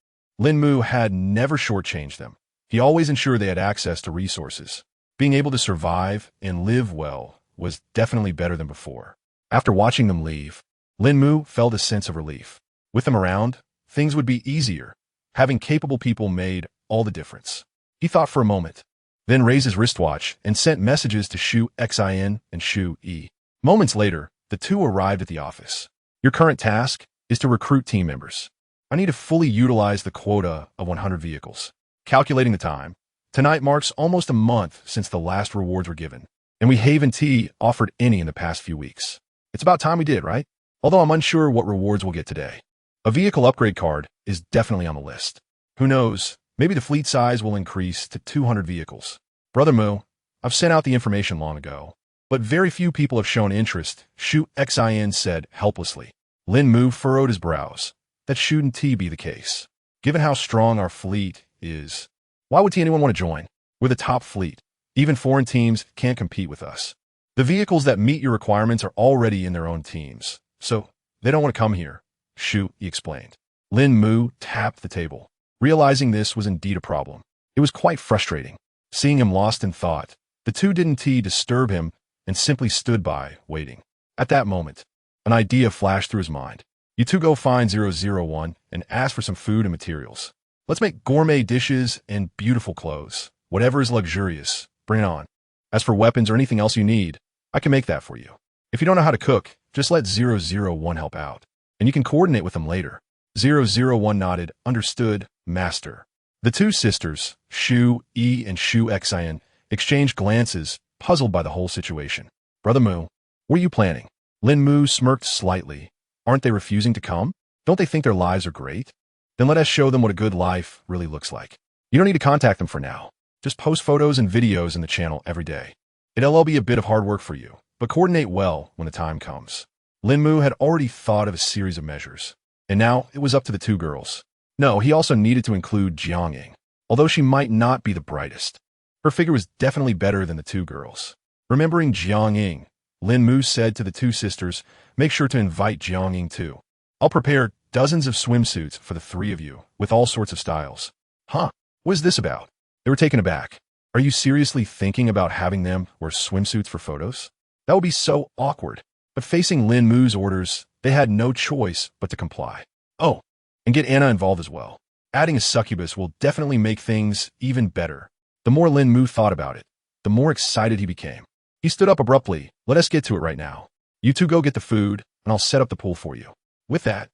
Lín Mù had never shortchanged them. He always ensured they had access to resources. Being able to survive and live well was definitely better than before. After watching them leave, Lín Mù felt a sense of relief. With them around, things would be easier. Having capable people made all the difference. He thought for a moment, then raised his wristwatch and sent messages to Shu Xin and Shu Yi. Moments later, the two arrived at the office. Your current task is to recruit team members. I need to fully utilize the quota of 100 vehicles. Calculating the time, tonight marks almost a month since the last rewards were given, and we haven't offered any in the past few weeks. It's about time we did, right? Although I'm unsure what rewards we'll get today. A vehicle upgrade card is definitely on the list. Who knows, maybe the fleet size will increase to 200 vehicles. Brother Mu, I've sent out the information long ago, but very few people have shown interest, Shu Xin said helplessly. Lín Mù furrowed his brows. That shouldn't be the case. Given how strong our fleet is, why would anyone want to join? We're the top fleet. Even foreign teams can't compete with us. The vehicles that meet your requirements are already in their own teams, so they don't want to come here, Shu explained. Lín Mù tapped the table. Realizing this was indeed a problem, it was quite frustrating. Seeing him lost in thought, the two didn't disturb him and simply stood by, waiting. At that moment, an idea flashed through his mind. You two go find 001 and ask for some food and materials. Let's make gourmet dishes and beautiful clothes. Whatever is luxurious, bring it on. As for weapons or anything else you need, I can make that for you. If you don't know how to cook, just let 001 help out, and you can coordinate with them later. 001 nodded, understood, master. The two sisters, Shu Yi and Shu Xin, exchanged glances, puzzled by the whole situation. Brother Mu, what are you planning? Lín Mù smirked slightly. Aren't they refusing to come? Don't they think their lives are great? Then let us show them what a good life really looks like. You don't need to contact them for now. Just post photos and videos in the channel every day. It'll all be a bit of hard work for you, but coordinate well when the time comes. Lín Mù had already thought of a series of measures, and now it was up to the two girls. No, he also needed to include Jiang Ying. Although she might not be the brightest, her figure was definitely better than the two girls. Remembering Jiang Ying, Lín Mù said to the two sisters, make sure to invite Jiang Ying too. I'll prepare dozens of swimsuits for the three of you, with all sorts of styles. Huh? What is this about? They were taken aback. Are you seriously thinking about having them wear swimsuits for photos? That would be so awkward. But facing Lín Mu's orders, they had no choice but to comply. Oh, and get Anna involved as well. Adding a succubus will definitely make things even better. The more Lín Mù thought about it, the more excited he became. He stood up abruptly. Let us get to it right now. You two go get the food, and I'll set up the pool for you. With that,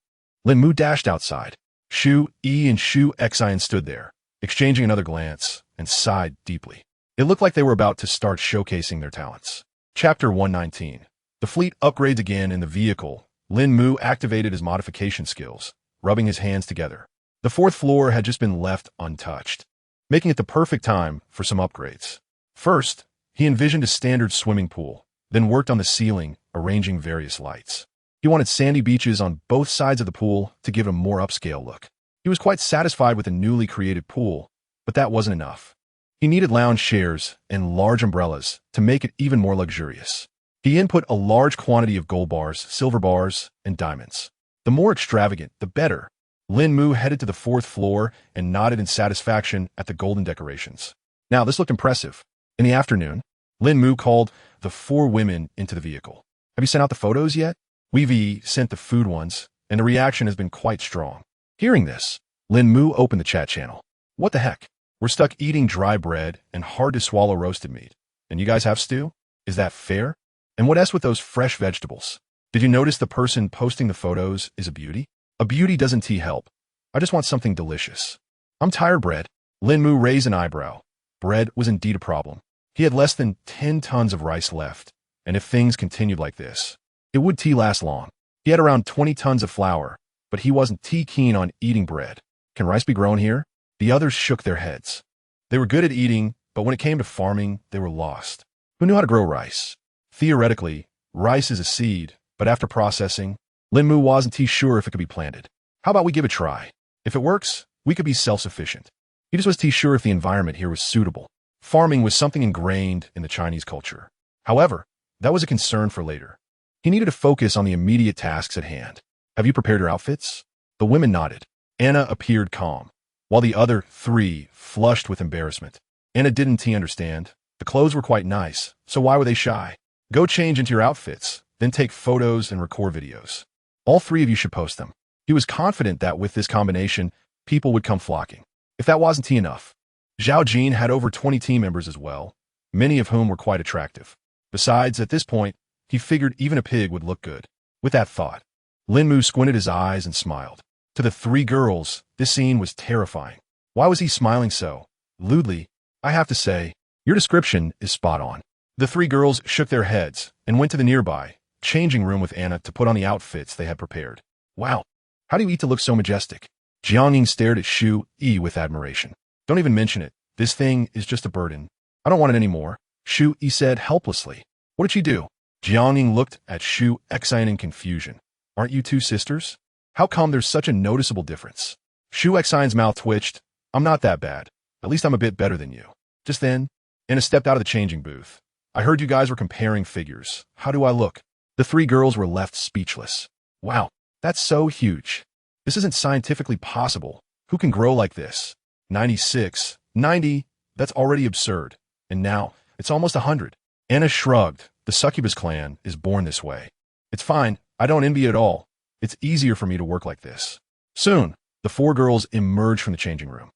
Lín Mù dashed outside. Shu Yi and Shu Xin stood there, exchanging another glance, and sighed deeply. It looked like they were about to start showcasing their talents. Chapter 119. The fleet upgrades again in the vehicle. Lín Mù activated his modification skills, rubbing his hands together. The fourth floor had just been left untouched, making it the perfect time for some upgrades. First, he envisioned a standard swimming pool, then worked on the ceiling, arranging various lights. He wanted sandy beaches on both sides of the pool to give it a more upscale look. He was quite satisfied with the newly created pool, but that wasn't enough. He needed lounge chairs and large umbrellas to make it even more luxurious. He input a large quantity of gold bars, silver bars, and diamonds. The more extravagant, the better. Lín Mù headed to the 4th floor and nodded in satisfaction at the golden decorations. Now, this looked impressive. In the afternoon, Lín Mù called the 4 women into the vehicle. Have you sent out the photos yet? We've sent the food ones, and the reaction has been quite strong. Hearing this, Lín Mù opened the chat channel. What the heck? We're stuck eating dry bread and hard-to-swallow roasted meat. And you guys have stew? Is that fair? And what else with those fresh vegetables? Did you notice the person posting the photos is a beauty? A beauty doesn't help. I just want something delicious. I'm tired, bread. Lín Mù raised an eyebrow. Bread was indeed a problem. He had less than 10 tons of rice left, and if things continued like this, it would last long. He had around 20 tons of flour, but he wasn't keen on eating bread. Can rice be grown here? The others shook their heads. They were good at eating, but when it came to farming, they were lost. Who knew how to grow rice? Theoretically, rice is a seed, but after processing, Lín Mù wasn't sure if it could be planted. How about we give it a try? If it works, we could be self-sufficient. He just was sure if the environment here was suitable. Farming was something ingrained in the Chinese culture. However, that was a concern for later. He needed to focus on the immediate tasks at hand. Have you prepared your outfits? The women nodded. Anna appeared calm, while the other 3 flushed with embarrassment. Anna didn't understand. The clothes were quite nice, so why were they shy? Go change into your outfits, then take photos and record videos. All 3 of you should post them. He was confident that with this combination, people would come flocking. If that wasn't enough, Zhao Jin had over 20 team members as well, many of whom were quite attractive. Besides, at this point, he figured even a pig would look good. With that thought, Lín Mù squinted his eyes and smiled. To the 3 girls, this scene was terrifying. Why was he smiling so? Lewdly, I have to say, your description is spot on. The 3 girls shook their heads and went to the nearby changing room with Anna to put on the outfits they had prepared. Wow, how do you eat to look so majestic? Jiangning stared at Shu Yi with admiration. Don't even mention it. This thing is just a burden. I don't want it anymore, Shu Yi said helplessly. What did she do? Jiangning looked at Shu Exine in confusion. Aren't you 2 sisters? How come there's such a noticeable difference? Shu Exine's mouth twitched. I'm not that bad. At least I'm a bit better than you. Just then, Anna stepped out of the changing booth. I heard you guys were comparing figures. How do I look? The 3 girls were left speechless. Wow, that's so huge. This isn't scientifically possible. Who can grow like this? 96, 90, that's already absurd. And now, it's almost 100. Anna shrugged. The succubus clan is born this way. It's fine. I don't envy it at all. It's easier for me to work like this. Soon, the 4 girls emerged from the changing room.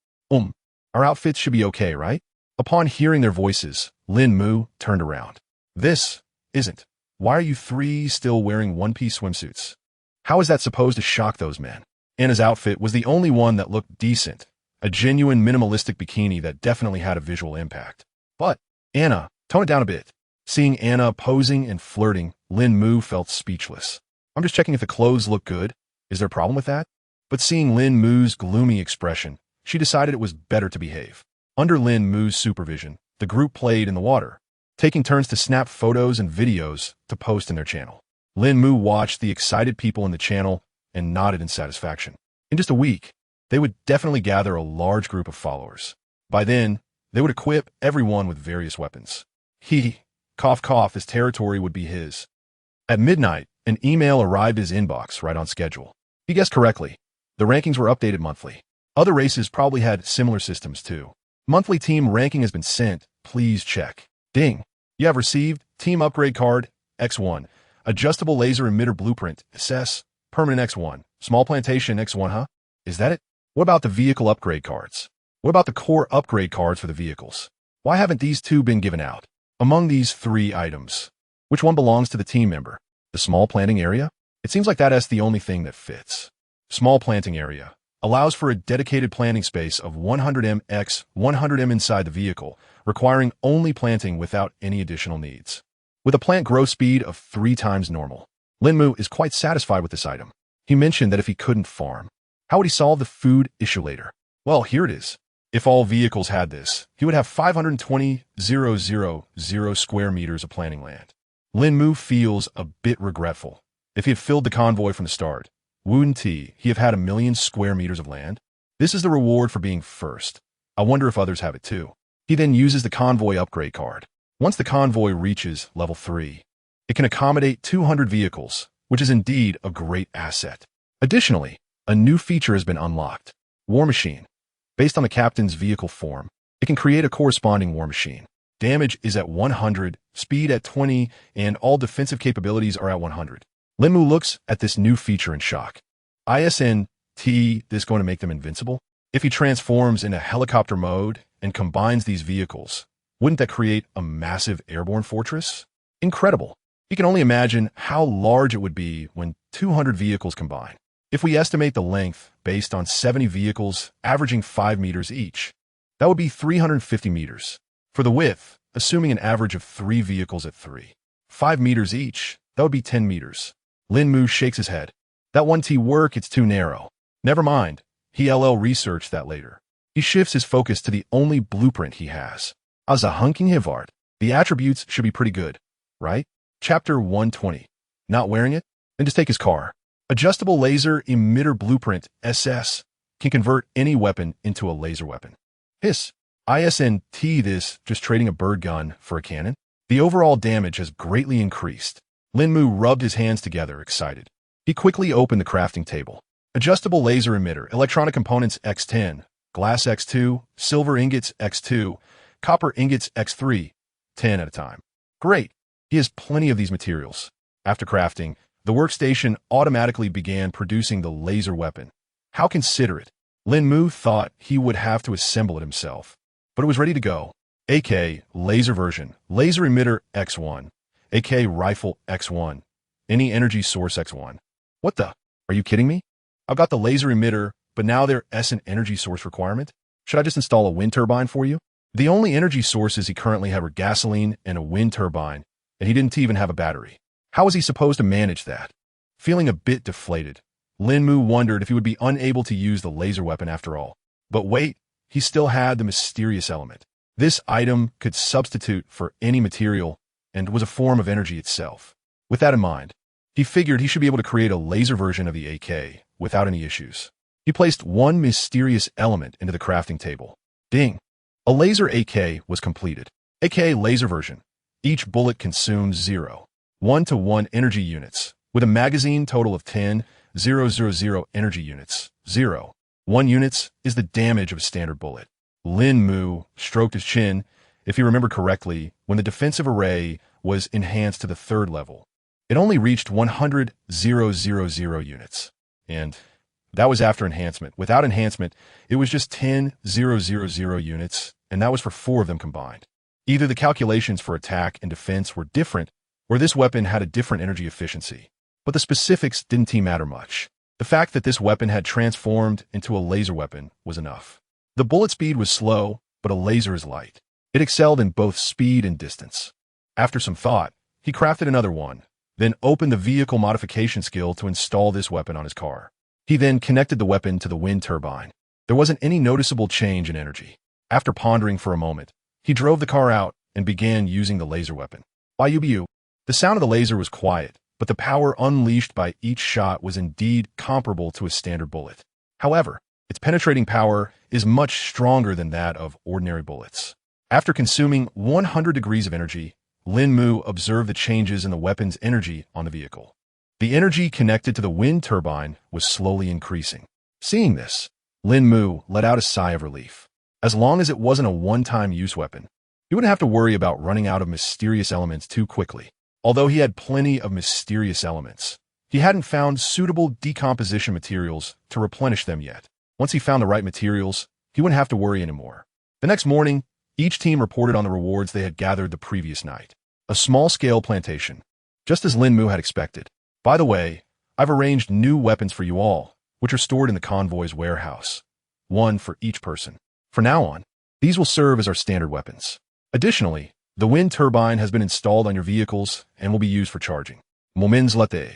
Our outfits should be okay, right? Upon hearing their voices, Lín Mù turned around. This isn't. Why are you 3 still wearing one-piece swimsuits? How is that supposed to shock those men? Anna's outfit was the only one that looked decent, a genuine minimalistic bikini that definitely had a visual impact. But, Anna, tone it down a bit. Seeing Anna posing and flirting, Lín Mù felt speechless. I'm just checking if the clothes look good. Is there a problem with that? But seeing Lín Mu's gloomy expression, she decided it was better to behave. Under Lín Mu's supervision, the group played in the water, taking turns to snap photos and videos to post in their channel. Lín Mù watched the excited people in the channel and nodded in satisfaction. In just a week, they would definitely gather a large group of followers. By then, they would equip everyone with various weapons. His territory would be his. At midnight, an email arrived in his inbox right on schedule. He guessed correctly. The rankings were updated monthly. Other races probably had similar systems too. Monthly team ranking has been sent. Please check. Ding. You have received Team Upgrade Card X1, Adjustable Laser Emitter Blueprint SS, Permanent X1, Small Plantation X1, huh? Is that it? What about the Vehicle Upgrade Cards? What about the Core Upgrade Cards for the vehicles? Why haven't these 2 been given out? Among these 3 items, which one belongs to the team member? The Small Planting Area? It seems like that's the only thing that fits. Small Planting Area allows for a dedicated planting space of 100m x 100m inside the vehicle, requiring only planting without any additional needs. With a plant growth speed of 3 times normal, Lín Mù is quite satisfied with this item. He mentioned that if he couldn't farm, how would he solve the food issue later? Well, here it is. If all vehicles had this, he would have 520,000 square meters of planting land. Lín Mù feels a bit regretful. If he had filled the convoy from the start, wouldn't he have had 1,000,000 square meters of land? This is the reward for being first. I wonder if others have it too. He then uses the convoy upgrade card. Once the convoy reaches level 3, it can accommodate 200 vehicles, which is indeed a great asset. Additionally, a new feature has been unlocked. War Machine. Based on the captain's vehicle form, it can create a corresponding war machine. Damage is at 100, speed at 20, and all defensive capabilities are at 100. Lín Mù looks at this new feature in shock. ISNT, this going to make them invincible? If he transforms into helicopter mode and combines these vehicles, wouldn't that create a massive airborne fortress? Incredible. You can only imagine how large it would be when 200 vehicles combine. If we estimate the length based on 70 vehicles averaging 5 meters each, that would be 350 meters. For the width, assuming an average of 3 vehicles at 5 meters each, that would be 10 meters. Lín Mù shakes his head. That 1T work, it's too narrow. Never mind. He LL researched that later. He shifts his focus to the only blueprint he has. As a hunking Hivard, the attributes should be pretty good, right? Chapter 120. Not wearing it? Then just take his car. Adjustable Laser Emitter Blueprint, SS, can convert any weapon into a laser weapon. Hiss. ISNT this, just trading a bird gun for a cannon? The overall damage has greatly increased. Lín Mù rubbed his hands together, excited. He quickly opened the crafting table. Adjustable Laser Emitter, Electronic Components X10, Glass X2, Silver Ingots X2, Copper Ingots X3, 10 at a time. Great. He has plenty of these materials. After crafting, the workstation automatically began producing the laser weapon. How considerate. Lín Mù thought he would have to assemble it himself, but it was ready to go. AK, laser version, laser emitter X1, AK rifle X1, any energy source X1. What the? Are you kidding me? I've got the laser emitter, but now there isn't energy source requirement? Should I just install a wind turbine for you? The only energy sources he currently had were gasoline and a wind turbine, and he didn't even have a battery. How was he supposed to manage that? Feeling a bit deflated, Lín Mù wondered if he would be unable to use the laser weapon after all. But wait, he still had the mysterious element. This item could substitute for any material and was a form of energy itself. With that in mind, he figured he should be able to create a laser version of the AK without any issues. He placed one mysterious element into the crafting table. Ding! A laser AK was completed. AK laser version. Each bullet consumes 0.1 energy units, with a magazine total of 10,000 energy units. 0.1 units is the damage of a standard bullet. Lín Mù stroked his chin. If he remembered correctly, when the defensive array was enhanced to the 3rd level, it only reached 100,000 units. And that was after enhancement. Without enhancement, it was just 10,000 units, and that was for 4 of them combined. Either the calculations for attack and defense were different, or this weapon had a different energy efficiency. But the specifics didn't matter much. The fact that this weapon had transformed into a laser weapon was enough. The bullet speed was slow, but a laser is light. It excelled in both speed and distance. After some thought, he crafted another one, then opened the vehicle modification skill to install this weapon on his car. He then connected the weapon to the wind turbine. There wasn't any noticeable change in energy. After pondering for a moment, he drove the car out and began using the laser weapon. Yubu. The sound of the laser was quiet, but the power unleashed by each shot was indeed comparable to a standard bullet. However, its penetrating power is much stronger than that of ordinary bullets. After consuming 100 degrees of energy, Lín Mù observed the changes in the weapon's energy on the vehicle. The energy connected to the wind turbine was slowly increasing. Seeing this, Lín Mù let out a sigh of relief. As long as it wasn't a one-time use weapon, he wouldn't have to worry about running out of mysterious elements too quickly. Although he had plenty of mysterious elements, he hadn't found suitable decomposition materials to replenish them yet. Once he found the right materials, he wouldn't have to worry anymore. The next morning, each team reported on the rewards they had gathered the previous night. A small-scale plantation, just as Lín Mù had expected. By the way, I've arranged new weapons for you all, which are stored in the convoy's warehouse. 1 for each person. From now on, these will serve as our standard weapons. Additionally, the wind turbine has been installed on your vehicles and will be used for charging. Moments later,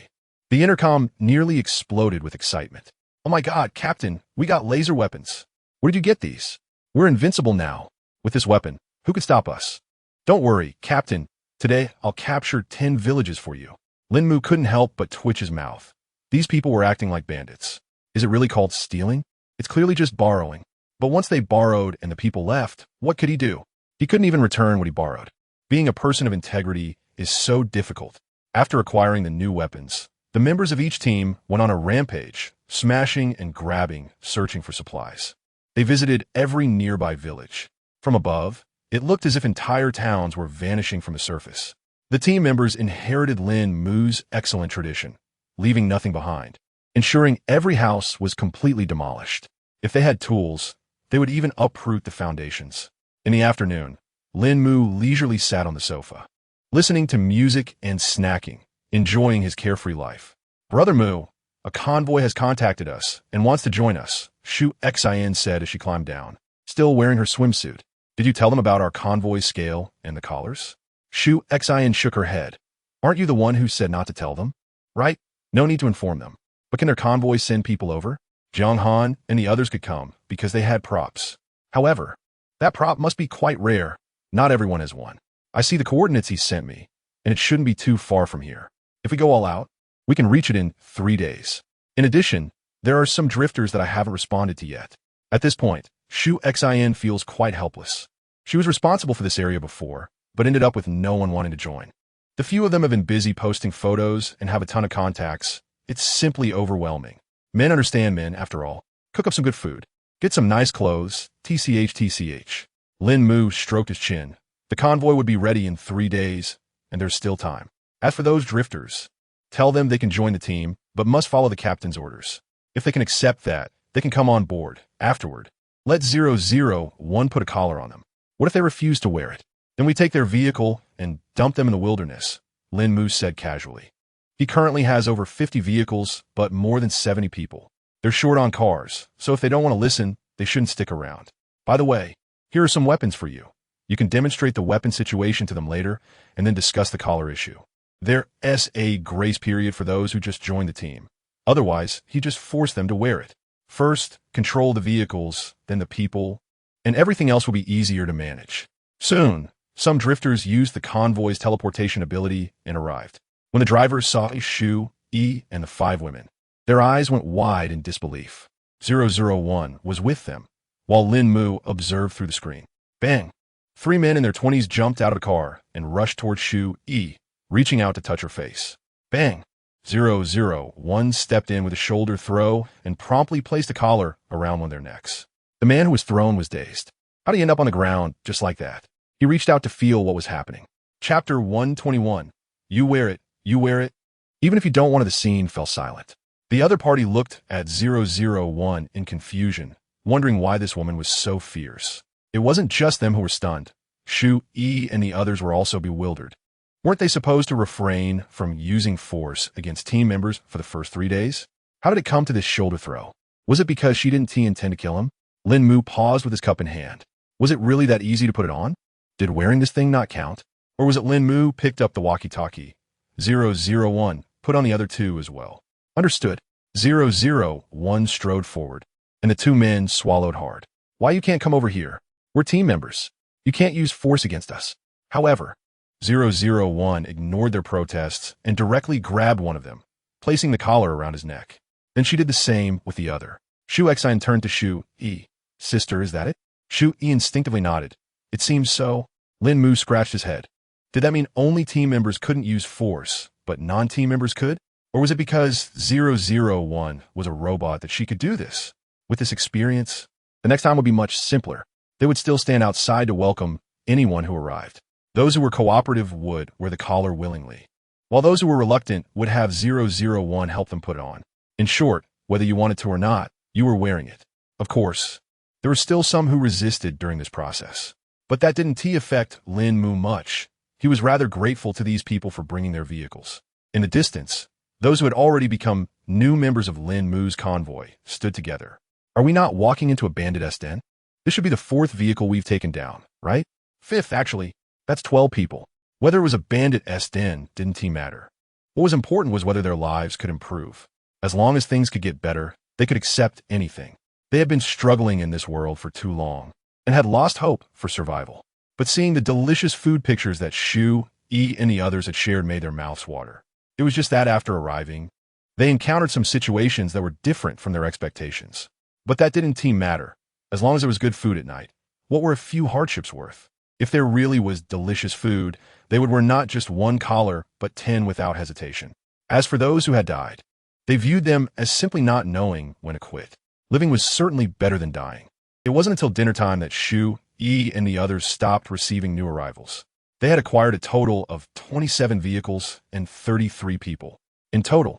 the intercom nearly exploded with excitement. Oh my god, Captain, we got laser weapons. Where did you get these? We're invincible now. With this weapon, who could stop us? Don't worry, Captain. Today, I'll capture 10 villages for you. Lín Mù couldn't help but twitch his mouth. These people were acting like bandits. Is it really called stealing? It's clearly just borrowing. But once they borrowed and the people left, what could he do? He couldn't even return what he borrowed. Being a person of integrity is so difficult. After acquiring the new weapons, the members of each team went on a rampage, smashing and grabbing, searching for supplies. They visited every nearby village. From above, it looked as if entire towns were vanishing from the surface. The team members inherited Lín Mù's excellent tradition, leaving nothing behind, ensuring every house was completely demolished. If they had tools, they would even uproot the foundations. In the afternoon, Lín Mù leisurely sat on the sofa, listening to music and snacking, enjoying his carefree life. "Brother Mù, a convoy has contacted us and wants to join us," Shu Xin said as she climbed down, still wearing her swimsuit. "Did you tell them about our convoy scale and the collars?" Shu Xin shook her head. "Aren't you the one who said not to tell them? Right? No need to inform them. But can their convoy send people over? Jiang Han and the others could come because they had props. However, that prop must be quite rare. Not everyone has one. I see the coordinates he sent me, and it shouldn't be too far from here. If we go all out, we can reach it in 3 days. In addition, there are some drifters that I haven't responded to yet." At this point, Shu Xin feels quite helpless. She was responsible for this area before, but ended up with no one wanting to join. The few of them have been busy posting photos and have a ton of contacts. It's simply overwhelming. Men understand men, after all. Cook up some good food. Get some nice clothes, tch. Lín Mù stroked his chin. The convoy would be ready in 3 days, and there's still time. As for those drifters, tell them they can join the team, but must follow the captain's orders. If they can accept that, they can come on board. Afterward, let 001 put a collar on them. What if they refuse to wear it? Then we take their vehicle and dump them in the wilderness, Lín Mù said casually. He currently has over 50 vehicles, but more than 70 people. They're short on cars, so if they don't want to listen, they shouldn't stick around. By the way, here are some weapons for you. You can demonstrate the weapon situation to them later, and then discuss the collar issue. There is a grace period for those who just joined the team. Otherwise, he just forced them to wear it. First, control the vehicles, then the people, and everything else will be easier to manage. Soon, some drifters used the convoy's teleportation ability and arrived. When the drivers saw Shu, E, and the 5 women, their eyes went wide in disbelief. 001 was with them, while Lín Mù observed through the screen. Bang! 3 men in their 20s jumped out of the car and rushed toward Shu, E, reaching out to touch her face. Bang! 001 stepped in with a shoulder throw and promptly placed a collar around one of their necks. The man who was thrown was dazed. How'd he end up on the ground just like that? He reached out to feel what was happening. Chapter 121. You wear it, you wear it. Even if you don't want it, the scene fell silent. The other party looked at 001 in confusion, wondering why this woman was so fierce. It wasn't just them who were stunned. Shu, E, and the others were also bewildered. Weren't they supposed to refrain from using force against team members for the first 3 days? How did it come to this shoulder throw? Was it because she didn't intend to kill him? Lín Mù paused with his cup in hand. Was it really that easy to put it on? Did wearing this thing not count? Or was it Lín Mù picked up the walkie-talkie? 001 put on the other 2 as well. Understood. 001 strode forward, and the 2 men swallowed hard. Why you can't come over here? We're team members. You can't use force against us. However, 001 ignored their protests and directly grabbed one of them, placing the collar around his neck. Then she did the same with the other. Shu Xin turned to Shu, E. Sister, is that it? Shu, E instinctively nodded. It seems so. Lín Mù scratched his head. Did that mean only team members couldn't use force, but non-team members could? Or was it because 001 was a robot that she could do this? With this experience, the next time would be much simpler. They would still stand outside to welcome anyone who arrived. Those who were cooperative would wear the collar willingly, while those who were reluctant would have 001 help them put it on. In short, whether you wanted to or not, you were wearing it. Of course, there were still some who resisted during this process, but that didn't affect Lín Mù much. He was rather grateful to these people for bringing their vehicles. In the distance, those who had already become new members of Lín Mù's convoy stood together. Are we not walking into a bandit den? This should be the 4th vehicle we've taken down, right? 5th, actually. That's 12 people. Whether it was a bandit den didn't matter. What was important was whether their lives could improve. As long as things could get better, they could accept anything. They had been struggling in this world for too long and had lost hope for survival. But seeing the delicious food pictures that Shu, E, and the others had shared made their mouths water. It was just that after arriving, they encountered some situations that were different from their expectations. But that didn't matter. As long as there was good food at night, what were a few hardships worth? If there really was delicious food, they would wear not just one collar, but 10 without hesitation. As for those who had died, they viewed them as simply not knowing when to quit. Living was certainly better than dying. It wasn't until dinner time that Shu, Yi, and the others stopped receiving new arrivals. They had acquired a total of 27 vehicles and 33 people. In total,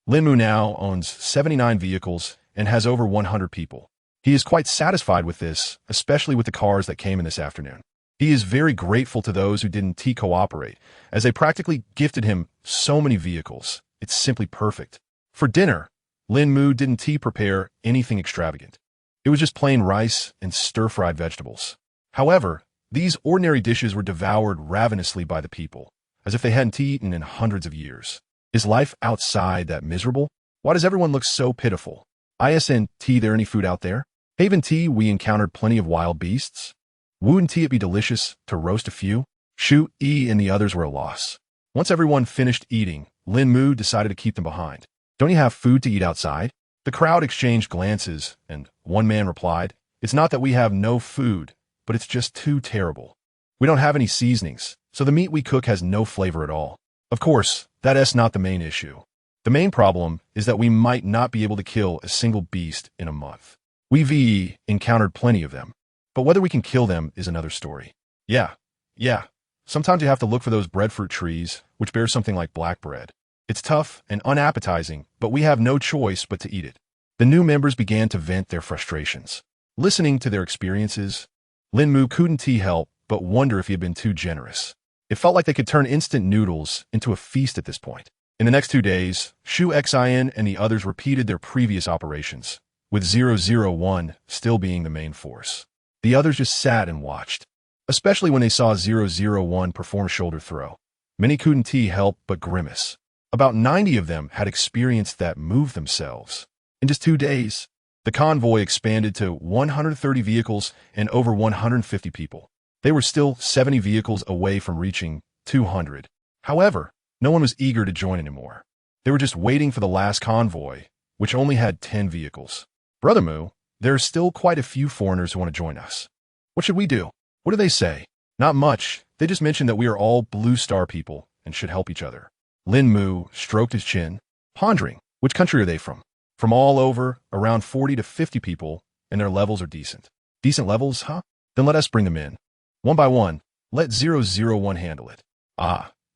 Lín Mù now owns 79 vehicles and has over 100 people. He is quite satisfied with this, especially with the cars that came in this afternoon. He is very grateful to those who didn't cooperate, as they practically gifted him so many vehicles. It's simply perfect. For dinner, Lín Mù didn't prepare anything extravagant. It was just plain rice and stir-fried vegetables. However, these ordinary dishes were devoured ravenously by the people, as if they hadn't eaten in hundreds of years. Is life outside that miserable? Why does everyone look so pitiful? Isn't there any food out there? Haven't we encountered plenty of wild beasts? Wouldn't it be delicious to roast a few? Shu, Yi, and the others were a loss. Once everyone finished eating, Lín Mù decided to keep them behind. Don't you have food to eat outside? The crowd exchanged glances, and one man replied, "It's not that we have no food, but it's just too terrible. We don't have any seasonings, so the meat we cook has no flavor at all." Of course, that's not the main issue. The main problem is that we might not be able to kill a single beast in a month. We've encountered plenty of them, but whether we can kill them is another story. Yeah. Sometimes you have to look for those breadfruit trees, which bear something like black bread. It's tough and unappetizing, but we have no choice but to eat it. The new members began to vent their frustrations. Listening to their experiences, Lín Mù couldn't help but wonder if he had been too generous. It felt like they could turn instant noodles into a feast at this point. In the next 2 days, Shu Xin and the others repeated their previous operations, with 001 still being the main force. The others just sat and watched, especially when they saw 001 perform shoulder throw. Many couldn't help but grimace. About 90 of them had experienced that move themselves. In just 2 days, the convoy expanded to 130 vehicles and over 150 people. They were still 70 vehicles away from reaching 200. However, no one was eager to join anymore. They were just waiting for the last convoy, which only had 10 vehicles. "Brother Mu, there are still quite a few foreigners who want to join us. What should we do?" "What do they say?" "Not much. They just mentioned that we are all Blue Star people and should help each other." Lín Mù stroked his chin, pondering. Which country are they from? From all over, around 40 to 50 people, and their levels are decent. Decent levels, huh? Then let us bring them in. One by one, let 001 handle it.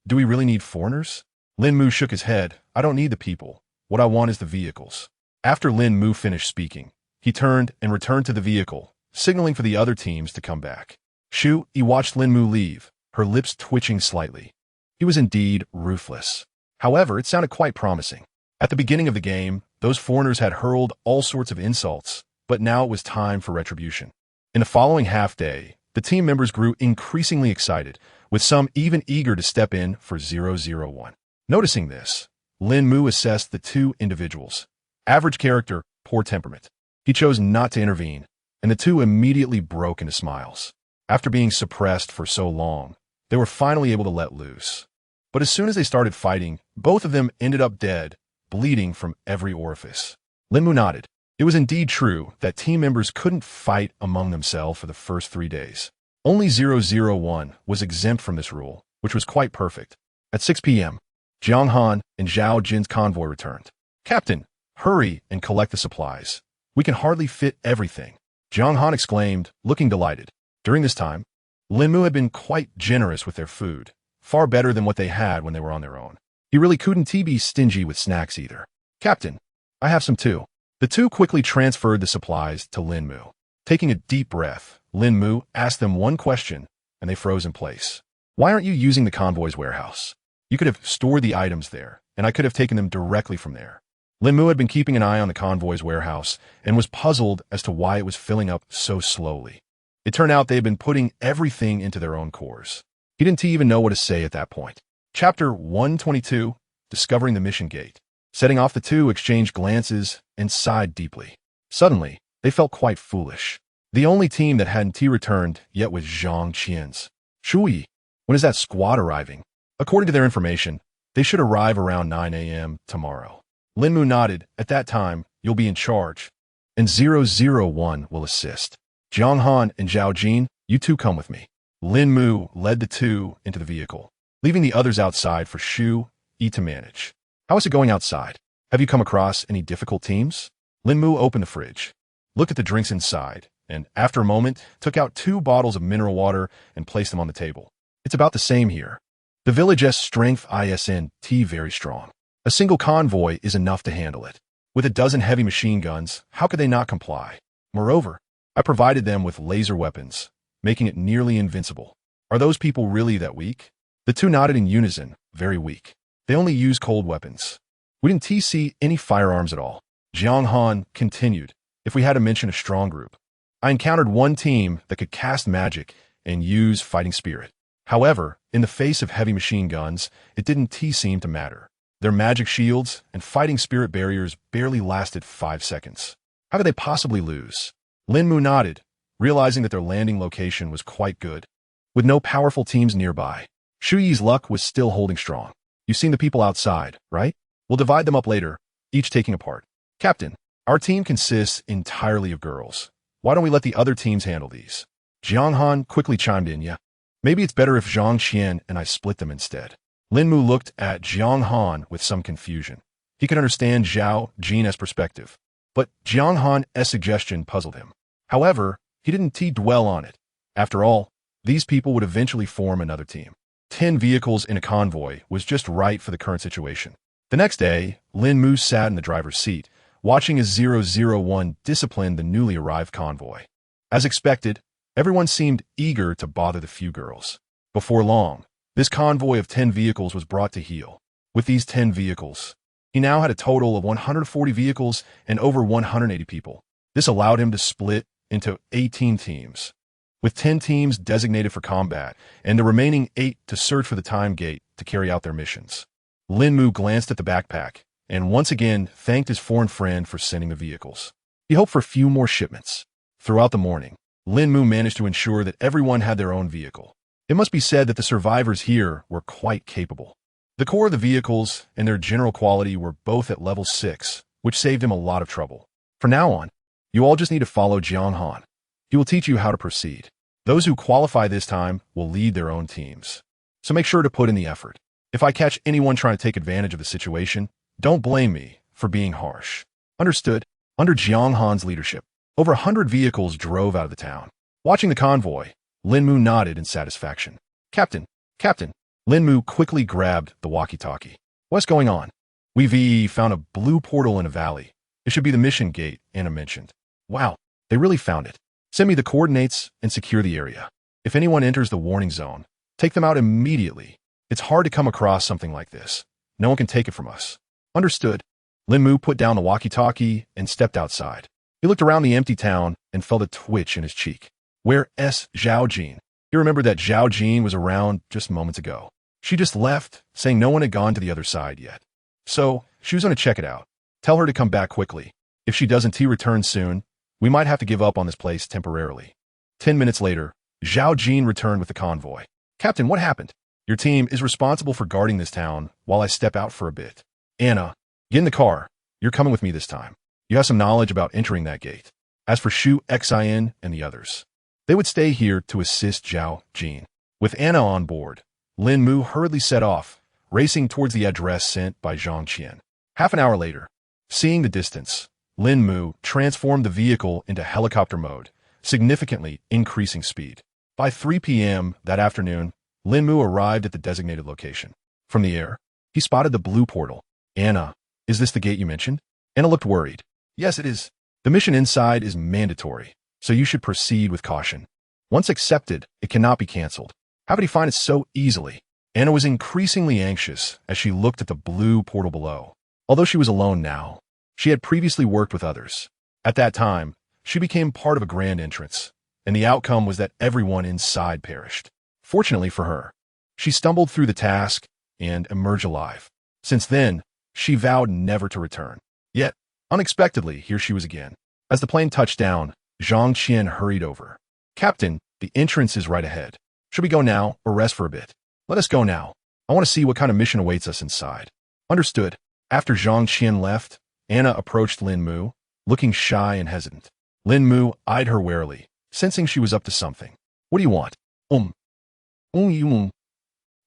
Do we really need foreigners? Lín Mù shook his head. "I don't need the people. What I want is the vehicles." After Lín Mù finished speaking, he turned and returned to the vehicle, signaling for the other teams to come back. Shu Yi watched Lín Mù leave, her lips twitching slightly. He was indeed ruthless. However, it sounded quite promising. At the beginning of the game, those foreigners had hurled all sorts of insults, but now it was time for retribution. In the following half-day, the team members grew increasingly excited, with some even eager to step in for 001. Noticing this, Lín Mù assessed the two individuals. Average character, poor temperament. He chose not to intervene, and the two immediately broke into smiles. After being suppressed for so long, they were finally able to let loose. But as soon as they started fighting, both of them ended up dead, bleeding from every orifice. Lín Mù nodded. It was indeed true that team members couldn't fight among themselves for the first 3 days. Only 001 was exempt from this rule, which was quite perfect. At 6 p.m., Jiang Han and Zhao Jin's convoy returned. "Captain, hurry and collect the supplies. We can hardly fit everything," Jiang Han exclaimed, looking delighted. During this time, Lín Mù had been quite generous with their food, far better than what they had when they were on their own. He really couldn't be stingy with snacks either. "Captain, I have some too." The two quickly transferred the supplies to Lín Mù. Taking a deep breath, Lín Mù asked them one question, and they froze in place. "Why aren't you using the convoy's warehouse? You could have stored the items there, and I could have taken them directly from there." Lín Mù had been keeping an eye on the convoy's warehouse and was puzzled as to why it was filling up so slowly. It turned out they had been putting everything into their own cores. He didn't even know what to say at that point. Chapter 122, Discovering the Mission Gate. Setting off, the two exchanged glances and sighed deeply. Suddenly, they felt quite foolish. The only team that hadn't returned yet was Zhang Qian's. "Shui, when is that squad arriving?" According to their information, they should arrive around 9 a.m. tomorrow. Lín Mù nodded. "At that time, you'll be in charge, and 001 will assist. Jiang Han and Zhao Jin, you two come with me." Lín Mù led the two into the vehicle, leaving the others outside for Shu Yi to manage. How is it going outside? Have you come across any difficult teams? Lín Mù opened the fridge, looked at the drinks inside, and after a moment, took out 2 bottles of mineral water and placed them on the table. It's about the same here. The village's strength isn't very strong. A single convoy is enough to handle it. With a dozen heavy machine guns, how could they not comply? Moreover, I provided them with laser weapons, making it nearly invincible. Are those people really that weak? The two nodded in unison, very weak. They only use cold weapons. We didn't see any firearms at all. Jiang Han continued, if we had to mention a strong group. I encountered one team that could cast magic and use fighting spirit. However, in the face of heavy machine guns, it didn't seem to matter. Their magic shields and fighting spirit barriers barely lasted 5 seconds. How could they possibly lose? Lín Mù nodded, realizing that their landing location was quite good. With no powerful teams nearby, Shu Yi's luck was still holding strong. You've seen the people outside, right? We'll divide them up later, each taking a part. Captain, our team consists entirely of girls. Why don't we let the other teams handle these? Jiang Han quickly chimed in, yeah. Maybe it's better if Zhang Qian and I split them instead. Lín Mù looked at Jiang Han with some confusion. He could understand Zhao Jin's perspective, but Jiang Han's suggestion puzzled him. However, he didn't dwell on it. After all, these people would eventually form another team. 10 vehicles in a convoy was just right for the current situation. The next day, Lín Mù sat in the driver's seat, watching as 001 disciplined the newly arrived convoy. As expected, everyone seemed eager to bother the few girls. Before long, this convoy of 10 vehicles was brought to heel. With these 10 vehicles, he now had a total of 140 vehicles and over 180 people. This allowed him to split into 18 teams, with 10 teams designated for combat and the remaining 8 to search for the time gate to carry out their missions. Lín Mù glanced at the backpack and once again thanked his foreign friend for sending the vehicles. He hoped for a few more shipments. Throughout the morning, Lín Mù managed to ensure that everyone had their own vehicle. It must be said that the survivors here were quite capable. The core of the vehicles and their general quality were both at level 6, which saved him a lot of trouble. From now on, you all just need to follow Jiang Han. He will teach you how to proceed. Those who qualify this time will lead their own teams. So make sure to put in the effort. If I catch anyone trying to take advantage of the situation, don't blame me for being harsh. Understood? Under Jiang Han's leadership, over 100 vehicles drove out of the town. Watching the convoy, Lín Mù nodded in satisfaction. Captain! Lín Mù quickly grabbed the walkie-talkie. What's going on? We've found a blue portal in a valley. It should be the mission gate Anna mentioned. Wow, they really found it. Send me the coordinates and secure the area. If anyone enters the warning zone, take them out immediately. It's hard to come across something like this. No one can take it from us. Understood. Lín Mù put down the walkie-talkie and stepped outside. He looked around the empty town and felt a twitch in his cheek. Where's Zhao Jin? He remembered that Zhao Jin was around just moments ago. She just left, saying no one had gone to the other side yet. So, she was going to check it out. Tell her to come back quickly. If she doesn't return soon, we might have to give up on this place temporarily. 10 minutes later, Zhao Jin returned with the convoy. Captain, what happened? Your team is responsible for guarding this town while I step out for a bit. Anna, get in the car. You're coming with me this time. You have some knowledge about entering that gate. As for Shu Xin and the others, they would stay here to assist Zhao Jin. With Anna on board, Lín Mù hurriedly set off, racing towards the address sent by Zhang Qian. Half an hour later, seeing the distance, Lín Mù transformed the vehicle into helicopter mode, significantly increasing speed. By 3 p.m. that afternoon, Lín Mù arrived at the designated location. From the air, he spotted the blue portal. Anna, is this the gate you mentioned? Anna looked worried. Yes, it is. The mission inside is mandatory, so you should proceed with caution. Once accepted, it cannot be cancelled. How could he find it so easily? Anna was increasingly anxious as she looked at the blue portal below. Although she was alone now, she had previously worked with others. At that time, she became part of a grand entrance, and the outcome was that everyone inside perished. Fortunately for her, she stumbled through the task and emerged alive. Since then, she vowed never to return. Yet, unexpectedly, here she was again. As the plane touched down, Zhang Qian hurried over. Captain, the entrance is right ahead. Should we go now or rest for a bit? Let us go now. I want to see what kind of mission awaits us inside. Understood. After Zhang Qian left, Anna approached Lín Mù, looking shy and hesitant. Lín Mù eyed her warily, sensing she was up to something. What do you want?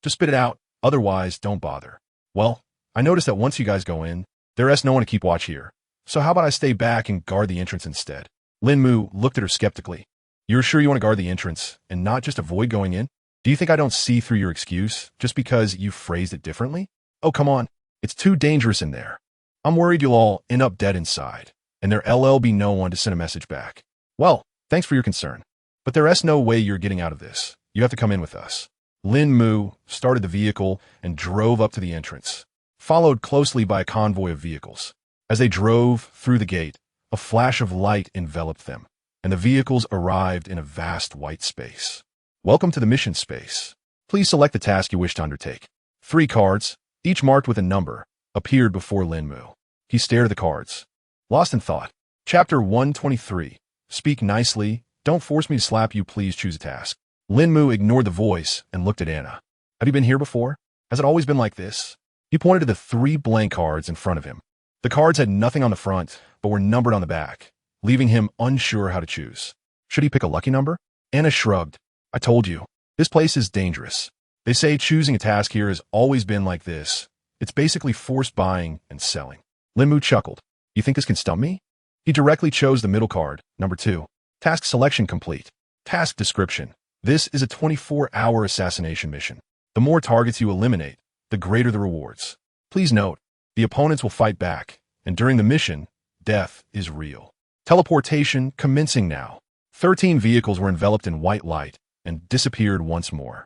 Just spit it out, otherwise don't bother. Well, I noticed that once you guys go in, there's no one to keep watch here. So how about I stay back and guard the entrance instead? Lín Mù looked at her skeptically. You're sure you want to guard the entrance and not just avoid going in? Do you think I don't see through your excuse just because you phrased it differently? Oh, come on. It's too dangerous in there. I'm worried you'll all end up dead inside, and there'll be no one to send a message back. Well, thanks for your concern. But there's no way you're getting out of this. You have to come in with us. Lín Mù started the vehicle and drove up to the entrance, followed closely by a convoy of vehicles. As they drove through the gate, a flash of light enveloped them, and the vehicles arrived in a vast white space. Welcome to the mission space. Please select the task you wish to undertake. 3 cards, each marked with a number, appeared before Lín Mù. He stared at the cards, lost in thought. Chapter 123. Speak nicely. Don't force me to slap you. Please choose a task. Lín Mù ignored the voice and looked at Anna. Have you been here before? Has it always been like this? He pointed to the 3 blank cards in front of him. The cards had nothing on the front, but were numbered on the back, leaving him unsure how to choose. Should he pick a lucky number? Anna shrugged. I told you, this place is dangerous. They say choosing a task here has always been like this. It's basically forced buying and selling. Lín Mù chuckled. You think this can stump me? He directly chose the middle card, number 2. Task selection complete. Task description. This is a 24-hour assassination mission. The more targets you eliminate, the greater the rewards. Please note, the opponents will fight back, and during the mission, death is real. Teleportation commencing now. 13 vehicles were enveloped in white light and disappeared once more.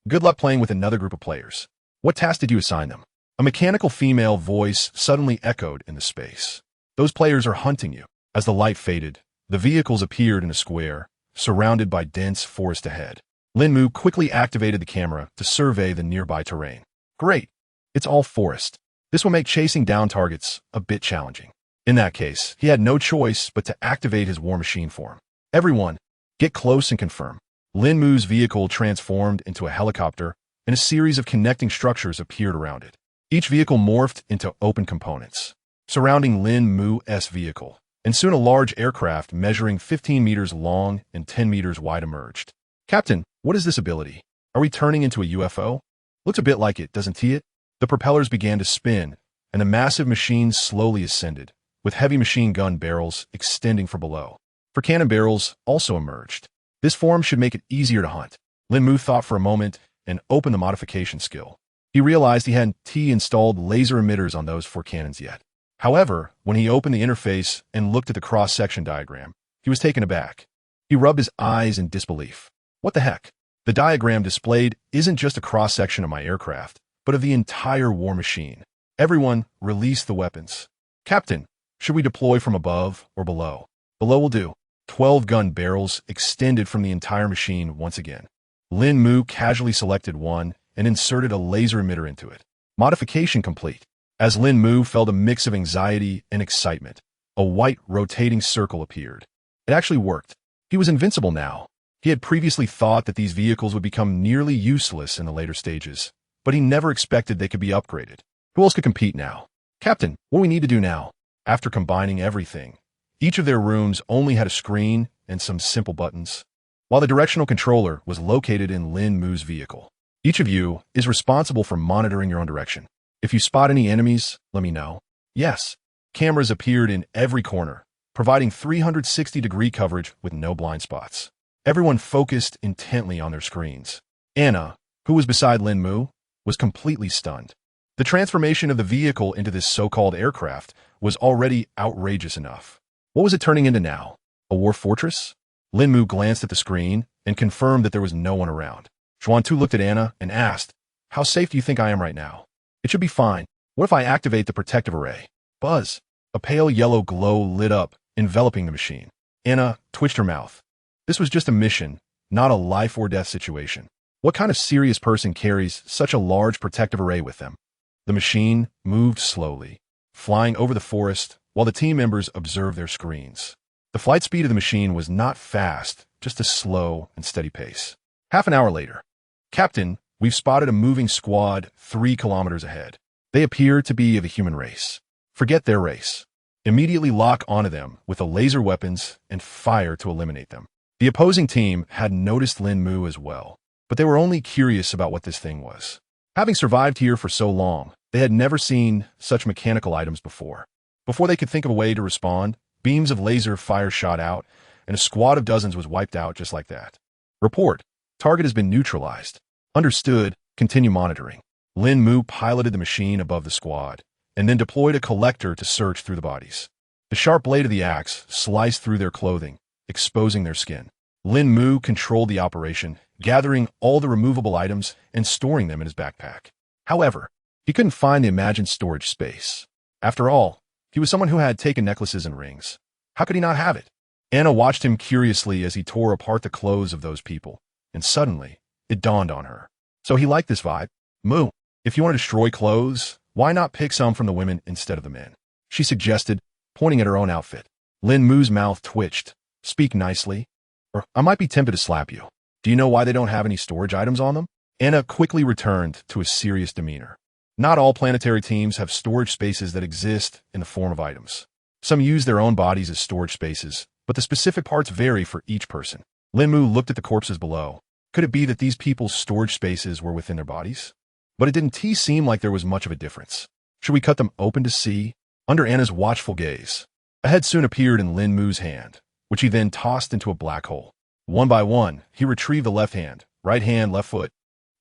Good luck playing with another group of players. What task did you assign them? A mechanical female voice suddenly echoed in the space. Those players are hunting you. As the light faded, the vehicles appeared in a square, surrounded by dense forest ahead. Lín Mù quickly activated the camera to survey the nearby terrain. Great. It's all forest. This will make chasing down targets a bit challenging. In that case, he had no choice but to activate his war machine form. Everyone, get close and confirm. Lín Mù's vehicle transformed into a helicopter, and a series of connecting structures appeared around it. Each vehicle morphed into open components, surrounding Lín Mù's vehicle, and soon a large aircraft measuring 15 meters long and 10 meters wide emerged. Captain, what is this ability? Are we turning into a UFO? Looks a bit like it, doesn't it? The propellers began to spin, and the massive machine slowly ascended, with heavy machine gun barrels extending from below. For cannon barrels also emerged. This form should make it easier to hunt. Lín Mù thought for a moment and opened the modification skill. He realized he hadn't installed laser emitters on those 4 cannons yet. However, when he opened the interface and looked at the cross-section diagram, he was taken aback. He rubbed his eyes in disbelief. What the heck? The diagram displayed isn't just a cross-section of my aircraft, but of the entire war machine. Everyone, release the weapons. Captain, should we deploy from above or below? Below will do. 12 gun barrels extended from the entire machine once again. Lín Mù casually selected one and inserted a laser emitter into it. Modification complete. As Lín Mù felt a mix of anxiety and excitement, a white rotating circle appeared. It actually worked. He was invincible now. He had previously thought that these vehicles would become nearly useless in the later stages, but he never expected they could be upgraded. Who else could compete now? Captain, what do we need to do now? After combining everything, each of their rooms only had a screen and some simple buttons, while the directional controller was located in Lín Mù's vehicle. Each of you is responsible for monitoring your own direction. If you spot any enemies, let me know. Yes. Cameras appeared in every corner, providing 360-degree coverage with no blind spots. Everyone focused intently on their screens. Anna, who was beside Lín Mù, was completely stunned. The transformation of the vehicle into this so-called aircraft was already outrageous enough. What was it turning into now? A war fortress? Lín Mù glanced at the screen and confirmed that there was no one around. Xuantu looked at Anna and asked, how safe do you think I am right now? It should be fine. What if I activate the protective array? Buzz. A pale yellow glow lit up, enveloping the machine. Anna twitched her mouth. This was just a mission, not a life or death situation. What kind of serious person carries such a large protective array with them? The machine moved slowly, flying over the forest while the team members observed their screens. The flight speed of the machine was not fast, just a slow and steady pace. Half an hour later. Captain, we've spotted a moving squad 3 kilometers ahead. They appear to be of a human race. Forget their race. Immediately lock onto them with the laser weapons and fire to eliminate them. The opposing team had noticed Lín Mù as well. but they were only curious about what this thing was. Having survived here for so long, they had never seen such mechanical items before. Before they could think of a way to respond, beams of laser fire shot out, and a squad of dozens was wiped out just like that. Report. Target has been neutralized. Understood. Continue monitoring. Lín Mù piloted the machine above the squad, and then deployed a collector to search through the bodies. The sharp blade of the axe sliced through their clothing, exposing their skin. Lín Mù controlled the operation, gathering all the removable items and storing them in his backpack. However, he couldn't find the imagined storage space. After all, he was someone who had taken necklaces and rings. How could he not have it? Anna watched him curiously as he tore apart the clothes of those people, and suddenly, it dawned on her. So he liked this vibe. Mù, if you want to destroy clothes, why not pick some from the women instead of the men? She suggested, pointing at her own outfit. Lín Mu's mouth twitched. Speak nicely, or I might be tempted to slap you. Do you know why they don't have any storage items on them? Anna quickly returned to a serious demeanor. Not all planetary teams have storage spaces that exist in the form of items. Some use their own bodies as storage spaces, but the specific parts vary for each person. Lín Mù looked at the corpses below. Could it be that these people's storage spaces were within their bodies? But it didn't seem like there was much of a difference. Should we cut them open to see? Under Anna's watchful gaze, a head soon appeared in Lín Mu's hand, which he then tossed into a black hole. One by one, he retrieved the left hand, left foot,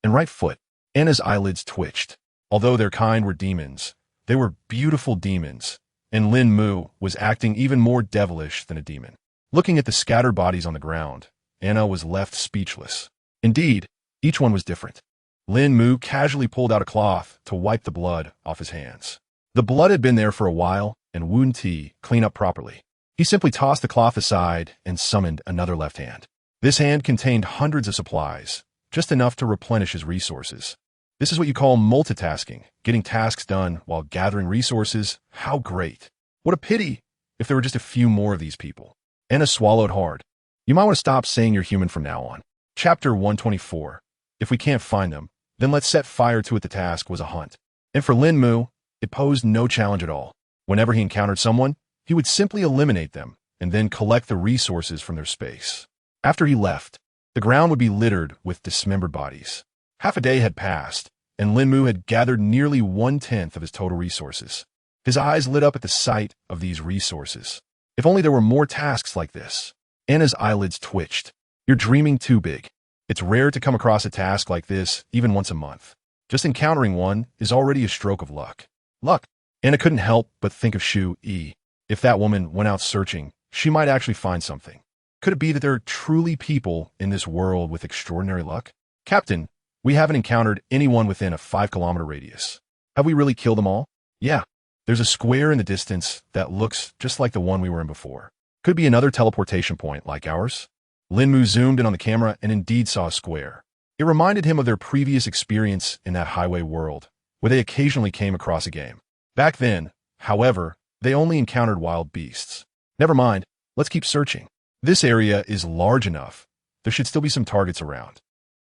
and right foot. Anna's eyelids twitched. Although their kind were demons, they were beautiful demons, and Lín Mù was acting even more devilish than a demon. Looking at the scattered bodies on the ground, Anna was left speechless. Indeed, each one was different. Lín Mù casually pulled out a cloth to wipe the blood off his hands. The blood had been there for a while, and wouldn't clean up properly. He simply tossed the cloth aside and summoned another left hand. This hand contained hundreds of supplies, just enough to replenish his resources. This is what you call multitasking, getting tasks done while gathering resources. How great. What a pity if there were just a few more of these people. Anna swallowed hard. You might want to stop saying you're human from now on. Chapter 124. If we can't find them, then let's set fire to it. The task was a hunt. And for Lín Mù, it posed no challenge at all. Whenever he encountered someone, he would simply eliminate them and then collect the resources from their space. After he left, the ground would be littered with dismembered bodies. Half a day had passed, and Lín Mù had gathered nearly 1/10 of his total resources. His eyes lit up at the sight of these resources. If only there were more tasks like this. Anna's eyelids twitched. You're dreaming too big. It's rare to come across a task like this even once a month. Just encountering one is already a stroke of luck. Luck. Anna couldn't help but think of Shu-yi. If that woman went out searching, she might actually find something. Could it be that there are truly people in this world with extraordinary luck? Captain, we haven't encountered anyone within a 5-kilometer radius. Have we really killed them all? Yeah. There's a square in the distance that looks just like the one we were in before. Could be another teleportation point like ours. Lín Mù zoomed in on the camera and indeed saw a square. It reminded him of their previous experience in that highway world, where they occasionally came across a game. Back then, however, they only encountered wild beasts. Never mind, let's keep searching. This area is large enough. There should still be some targets around.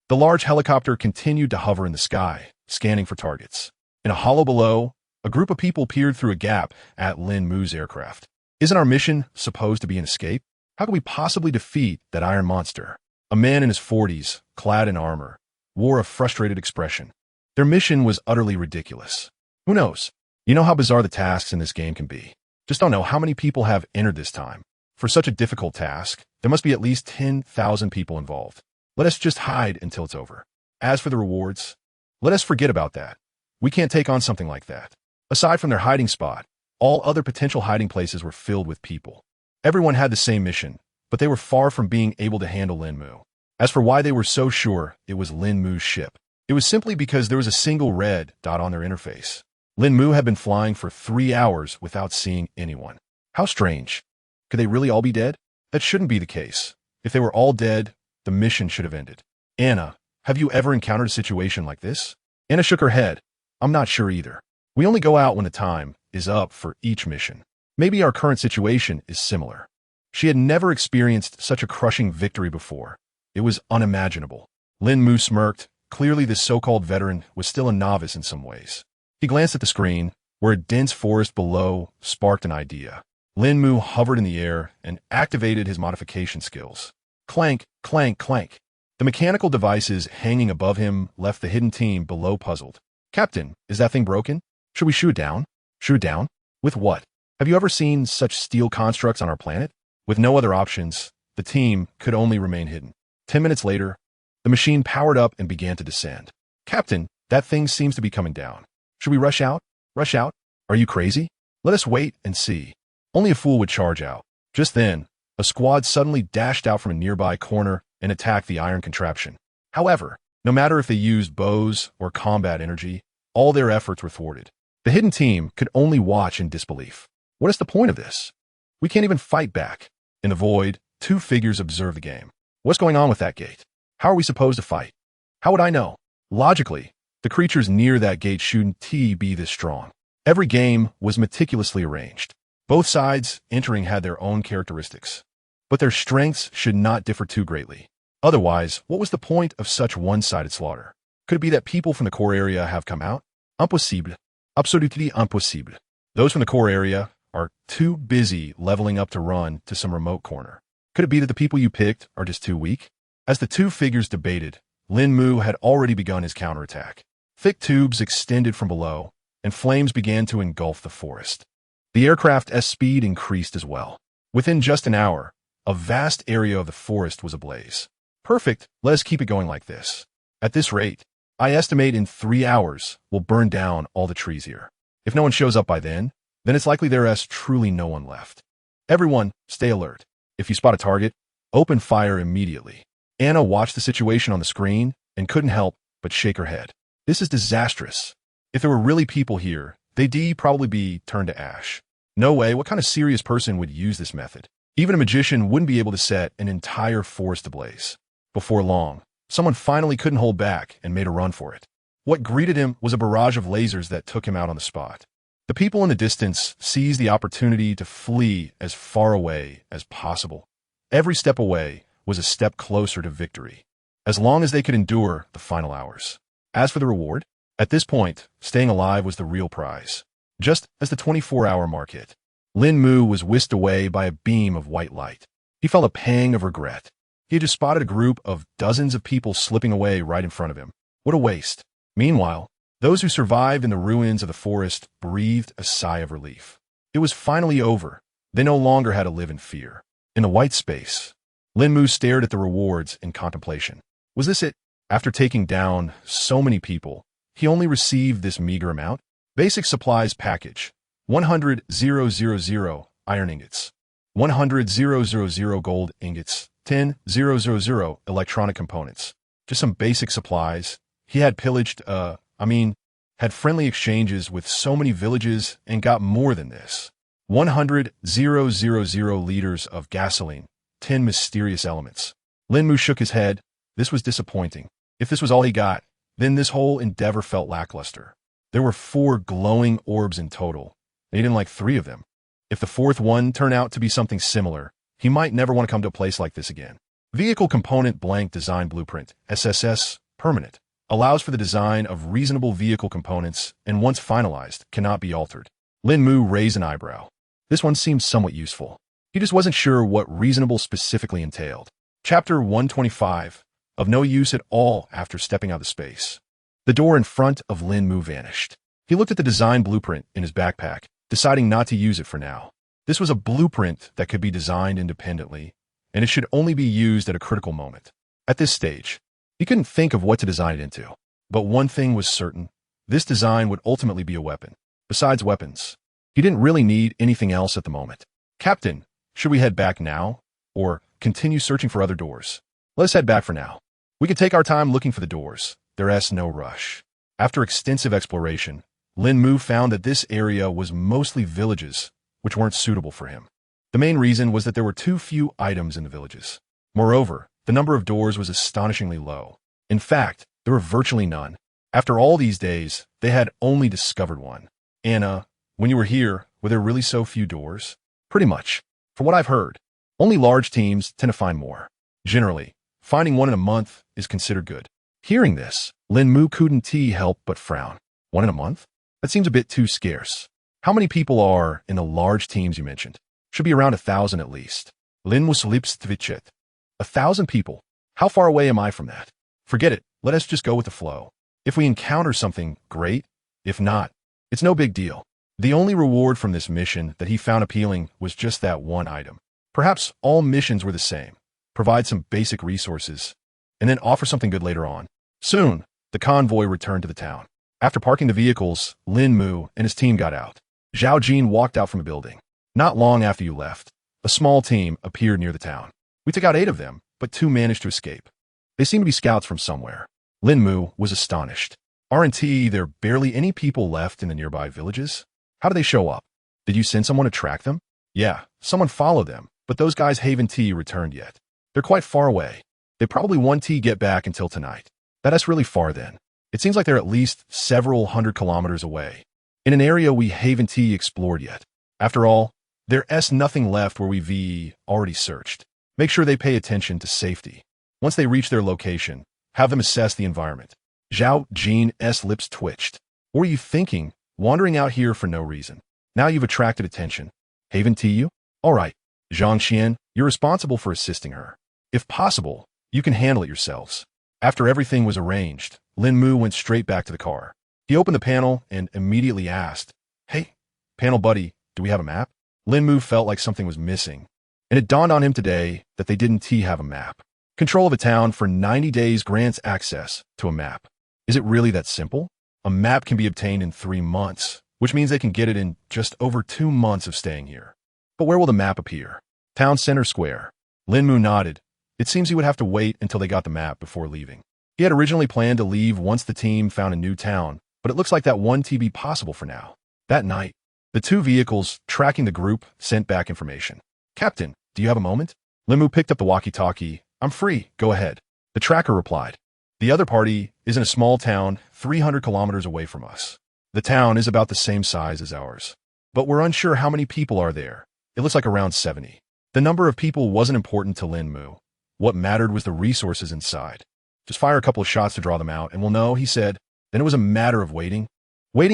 The large helicopter continued to hover in the sky, scanning for targets. In a hollow below, a group of people peered through a gap at Lín Mu's aircraft. Isn't our mission supposed to be an escape? How could we possibly defeat that iron monster? A man in his 40s, clad in armor, wore a frustrated expression. Their mission was utterly ridiculous. Who knows? You know how bizarre the tasks in this game can be. Just don't know how many people have entered this time. For such a difficult task, there must be at least 10,000 people involved. Let us just hide until it's over. As for the rewards, let us forget about that. We can't take on something like that. Aside from their hiding spot, all other potential hiding places were filled with people. Everyone had the same mission, but they were far from being able to handle Lín Mù. As for why they were so sure it was Lín Mu's ship, it was simply because there was a single red dot on their interface. Lín Mù had been flying for 3 hours without seeing anyone. How strange. Could they really all be dead? That shouldn't be the case. If they were all dead, the mission should have ended. Anna, have you ever encountered a situation like this? Anna shook her head. I'm not sure either. We only go out when the time is up for each mission. Maybe our current situation is similar. She had never experienced such a crushing victory before. It was unimaginable. Lín Mù smirked. Clearly this so-called veteran was still a novice in some ways. He glanced at the screen, where a dense forest below sparked an idea. Lín Mù hovered in the air and activated his modification skills. Clank, clank, clank. The mechanical devices hanging above him left the hidden team below puzzled. Captain, is that thing broken? Should we shoot it down? Shoot it down? With what? Have you ever seen such steel constructs on our planet? With no other options, the team could only remain hidden. 10 minutes later, the machine powered up and began to descend. Captain, that thing seems to be coming down. Should we rush out? Rush out? Are you crazy? Let us wait and see. Only a fool would charge out. Just then, a squad suddenly dashed out from a nearby corner and attacked the iron contraption. However, no matter if they used bows or combat energy, all their efforts were thwarted. The hidden team could only watch in disbelief. What is the point of this? We can't even fight back. In the void, two figures observed the game. What's going on with that gate? How are we supposed to fight? How would I know? Logically, the creatures near that gate shouldn't be this strong. Every game was meticulously arranged. Both sides entering had their own characteristics, but their strengths should not differ too greatly. Otherwise, what was the point of such one-sided slaughter? Could it be that people from the core area have come out? Impossible. Absolutely impossible. Those from the core area are too busy leveling up to run to some remote corner. Could it be that the people you picked are just too weak? As the two figures debated, Lín Mù had already begun his counterattack. Thick tubes extended from below, and flames began to engulf the forest. The aircraft's speed increased as well. Within just an hour, a vast area of the forest was ablaze. Perfect, let us keep it going like this. At this rate, I estimate in 3 hours we'll burn down all the trees here. If no one shows up by then it's likely there is truly no one left. Everyone, stay alert. If you spot a target, open fire immediately. Anna watched the situation on the screen and couldn't help but shake her head. This is disastrous. If there were really people here, they'd probably be turned to ash. No way, what kind of serious person would use this method? Even a magician wouldn't be able to set an entire forest ablaze. Before long, someone finally couldn't hold back and made a run for it. What greeted him was a barrage of lasers that took him out on the spot. The people in the distance seized the opportunity to flee as far away as possible. Every step away was a step closer to victory, as long as they could endure the final hours. As for the reward, at this point, staying alive was the real prize. Just as the 24-hour mark hit, Lín Mù was whisked away by a beam of white light. He felt a pang of regret. He had just spotted a group of dozens of people slipping away right in front of him. What a waste. Meanwhile, those who survived in the ruins of the forest breathed a sigh of relief. It was finally over. They no longer had to live in fear. In the white space, Lín Mù stared at the rewards in contemplation. Was this it? After taking down so many people, he only received this meager amount? Basic supplies package. 100,000 iron ingots. 100,000 gold ingots. 10,000 electronic components. Just some basic supplies. He had pillaged, had friendly exchanges with so many villages and got more than this. 100,000 liters of gasoline. 10 mysterious elements. Lín Mù shook his head. This was disappointing. If this was all he got, then this whole endeavor felt lackluster. There were 4 glowing orbs in total. He didn't like 3 of them. If the 4th one turned out to be something similar, he might never want to come to a place like this again. Vehicle Component Blank Design Blueprint, SSS, Permanent, allows for the design of reasonable vehicle components and once finalized, cannot be altered. Lín Mù raised an eyebrow. This one seemed somewhat useful. He just wasn't sure what reasonable specifically entailed. Chapter 125, of no use at all after stepping out of space. The door in front of Lín Mù vanished. He looked at the design blueprint in his backpack, deciding not to use it for now. This was a blueprint that could be designed independently, and it should only be used at a critical moment. At this stage, he couldn't think of what to design it into. But one thing was certain. This design would ultimately be a weapon. Besides weapons, he didn't really need anything else at the moment. Captain, should we head back now, or continue searching for other doors? Let's head back for now. We can take our time looking for the doors. There's no rush. After extensive exploration, Lín Mù found that this area was mostly villages, which weren't suitable for him. The main reason was that there were too few items in the villages. Moreover, the number of doors was astonishingly low. In fact, there were virtually none. After all these days, they had only discovered one. Anna, when you were here, were there really so few doors? Pretty much. From what I've heard, only large teams tend to find more. Generally, finding one in a month is considered good. Hearing this, Lín Mù couldn't help but frown. 1 in a month? That seems a bit too scarce. How many people are in the large teams you mentioned? Should be around 1,000 at least. Lín Mù lips twitched. 1,000 people? How far away am I from that? Forget it. Let us just go with the flow. If we encounter something, great. If not, it's no big deal. The only reward from this mission that he found appealing was just that one item. Perhaps all missions were the same. Provide some basic resources, and then offer something good later on. Soon, the convoy returned to the town. After parking the vehicles, Lín Mù and his team got out. Zhao Jin walked out from the building. Not long after you left, a small team appeared near the town. We took out 8 of them, but 2 managed to escape. They seemed to be scouts from somewhere. Lín Mù was astonished. Aren't there barely any people left in the nearby villages? How did they show up? Did you send someone to track them? Yeah, someone followed them, but those guys haven't returned yet. They're quite far away. They probably won't get back until tonight. That's really far then. It seems like they're at least several hundred kilometers away, in an area we haven't explored yet. After all, there's nothing left where we've already searched. Make sure they pay attention to safety. Once they reach their location, have them assess the environment. Zhao Jin's lips twitched. What were you thinking, wandering out here for no reason? Now you've attracted attention. Haven't you? All right, Zhang Xian, you're responsible for assisting her. If possible, you can handle it yourselves. After everything was arranged, Lín Mù went straight back to the car. He opened the panel and immediately asked, "Hey, panel buddy, do we have a map?" Lín Mù felt like something was missing, and it dawned on him today that they didn't have a map. Control of a town for 90 days grants access to a map. Is it really that simple? A map can be obtained in 3 months, which means they can get it in just over 2 months of staying here. But where will the map appear? Town center square. Lín Mù nodded. It seems he would have to wait until they got the map before leaving. He had originally planned to leave once the team found a new town, but it looks like that won't be possible for now. That night, the 2 vehicles tracking the group sent back information. "Captain, do you have a moment?" Lín Mù picked up the walkie-talkie. "I'm free, go ahead." The tracker replied. "The other party is in a small town 300 kilometers away from us. The town is about the same size as ours, but we're unsure how many people are there. It looks like around 70. The number of people wasn't important to Lín Mù. What mattered was the resources inside. "Just fire a couple of shots to draw them out, and we'll know," he said. Then it was a matter of waiting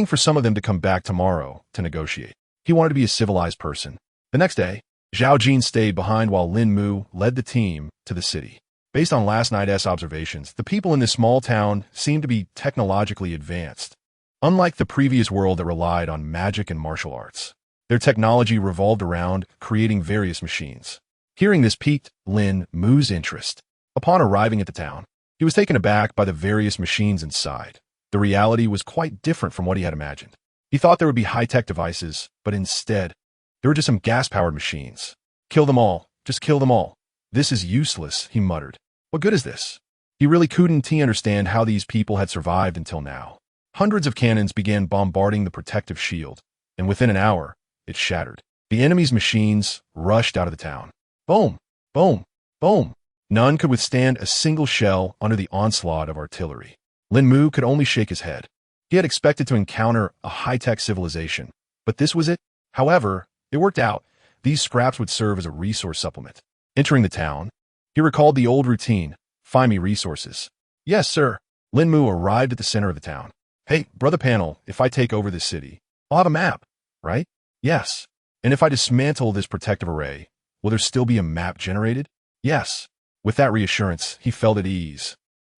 for some of them to come back tomorrow to negotiate. He wanted to be a civilized person. The next day, Zhao Jin stayed behind while Lín Mù led the team to the city. Based on last night's observations, the people in this small town seemed to be technologically advanced. Unlike the previous world that relied on magic and martial arts, their technology revolved around creating various machines. Hearing this piqued Lín Mù's interest. Upon arriving at the town, he was taken aback by the various machines inside. The reality was quite different from what he had imagined. He thought there would be high-tech devices, but instead, there were just some gas-powered machines. "Kill them all. Just kill them all. This is useless," he muttered. What good is this? He really couldn't understand how these people had survived until now. Hundreds of cannons began bombarding the protective shield, and within an hour, it shattered. The enemy's machines rushed out of the town. Boom! Boom! Boom! None could withstand a single shell under the onslaught of artillery. Lín Mù could only shake his head. He had expected to encounter a high-tech civilization, but this was it. However, it worked out. These scraps would serve as a resource supplement. Entering the town, he recalled the old routine. "Find me resources." "Yes, sir." Lín Mù arrived at the center of the town. "Hey, brother panel, if I take over this city, I'll have a map, right?" "Yes." "And if I dismantle this protective array, will there still be a map generated?" "Yes." With that reassurance, he felt at ease.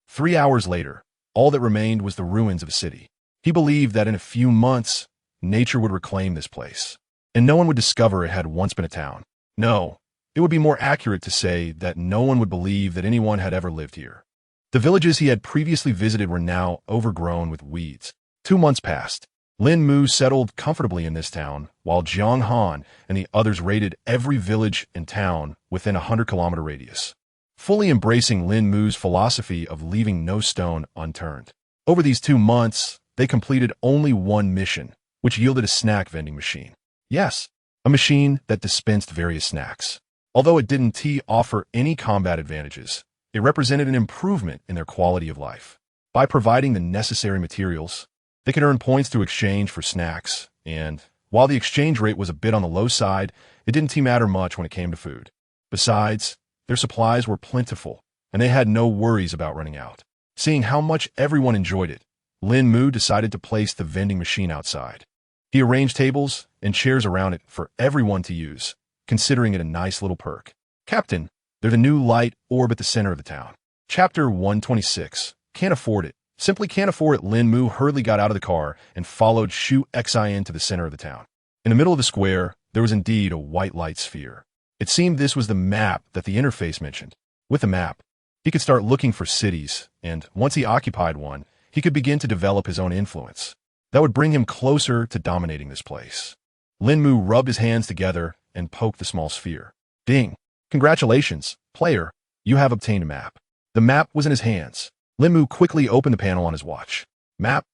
3 hours later, all that remained was the ruins of a city. He believed that in a few months, nature would reclaim this place, and no one would discover it had once been a town. No, it would be more accurate to say that no one would believe that anyone had ever lived here. The villages he had previously visited were now overgrown with weeds. 2 months passed. Lín Mù settled comfortably in this town, while Jiang Han and the others raided every village and town within a 100-kilometer radius, fully embracing Lín Mù's philosophy of leaving no stone unturned. Over these 2 months, they completed only one mission, which yielded a snack vending machine. Yes, a machine that dispensed various snacks. Although it didn't offer any combat advantages, it represented an improvement in their quality of life. By providing the necessary materials, they could earn points to exchange for snacks, and while the exchange rate was a bit on the low side, it didn't matter much when it came to food. Besides, their supplies were plentiful, and they had no worries about running out. Seeing how much everyone enjoyed it, Lín Mù decided to place the vending machine outside. He arranged tables and chairs around it for everyone to use, considering it a nice little perk. "Captain, there's a new light orb at the center of the town. Chapter 126. Can't afford it. Simply can't afford it. Lín Mù hurriedly got out of the car and followed Shu Xin to the center of the town. In the middle of the square, there was indeed a white light sphere. It seemed this was the map that the interface mentioned. With the map, he could start looking for cities, and once he occupied one, he could begin to develop his own influence. That would bring him closer to dominating this place. Lín Mù rubbed his hands together and poked the small sphere. Ding! Congratulations, player. You have obtained a map. The map was in his hands. Lín Mù quickly opened the panel on his watch. Map,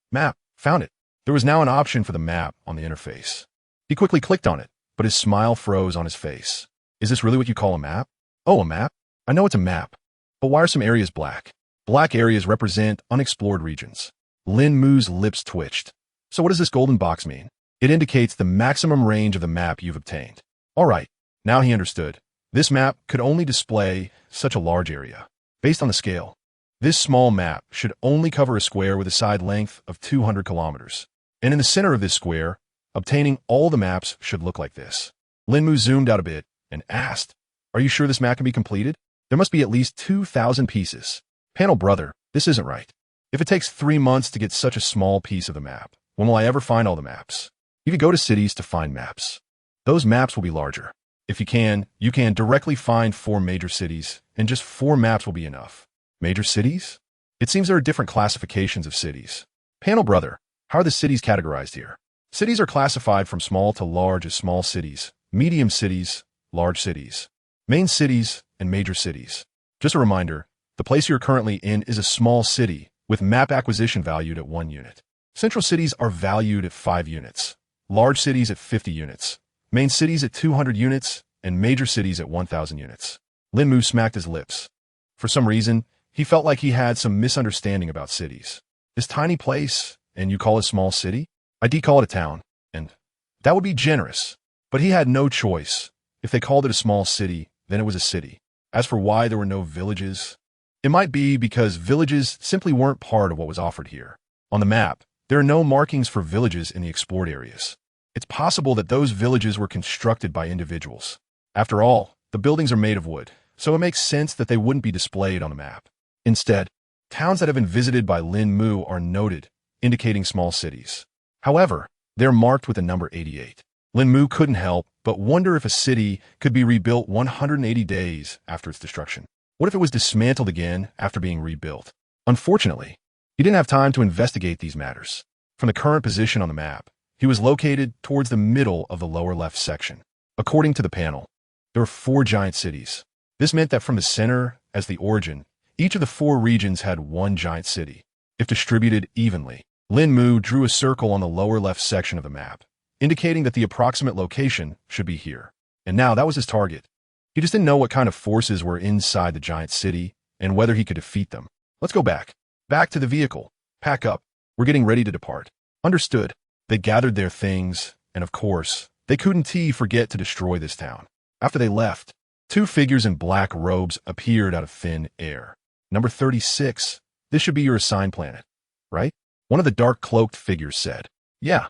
found it. There was now an option for the map on the interface. He quickly clicked on it, but his smile froze on his face. Is this really what you call a map? Oh, a map? I know it's a map. But why are some areas black? Black areas represent unexplored regions. Lín Mu's lips twitched. So what does this golden box mean? It indicates the maximum range of the map you've obtained. All right, now he understood. This map could only display such a large area. Based on the scale, this small map should only cover a square with a side length of 200 kilometers. And in the center of this square, obtaining all the maps should look like this. Lín Mù zoomed out a bit and asked, "Are you sure this map can be completed? There must be at least 2,000 pieces." Panel brother, this isn't right. If it takes 3 months to get such a small piece of the map, when will I ever find all the maps? If you go to cities to find maps, those maps will be larger. If you can directly find 4 major cities, and just 4 maps will be enough. Major cities? It seems there are different classifications of cities. Panel brother, how are the cities categorized here? Cities are classified from small to large as small cities, medium cities, large cities, main cities, and major cities. Just a reminder, the place you're currently in is a small city, with map acquisition valued at 1 unit. Central cities are valued at 5 units, large cities at 50 units, main cities at 200 units, and major cities at 1,000 units. Lín Mù smacked his lips. For some reason, he felt like he had some misunderstanding about cities. This tiny place, and you call it a small city? I'd call it a town, and that would be generous. But he had no choice. If they called it a small city, then it was a city. As for why there were no villages, it might be because villages simply weren't part of what was offered here. On the map, there are no markings for villages in the explored areas. It's possible that those villages were constructed by individuals. After all, the buildings are made of wood, so it makes sense that they wouldn't be displayed on the map. Instead, towns that have been visited by Lín Mù are noted, indicating small cities. However, they're marked with the number 88. Lín Mù couldn't help but wonder if a city could be rebuilt 180 days after its destruction. What if it was dismantled again after being rebuilt? Unfortunately, he didn't have time to investigate these matters. From the current position on the map, he was located towards the middle of the lower left section. According to the panel, there were 4 giant cities. This meant that from the center as the origin, each of the 4 regions had 1 giant city. If distributed evenly, Lín Mù drew a circle on the lower left section of the map, indicating that the approximate location should be here. And now that was his target. He just didn't know what kind of forces were inside the giant city and whether he could defeat them. Let's go back. Back to the vehicle. Pack up. We're getting ready to depart. Understood. They gathered their things, and of course, they couldn't forget to destroy this town. After they left, 2 figures in black robes appeared out of thin air. Number 36, this should be your assigned planet, right? One of the dark-cloaked figures said. Yeah,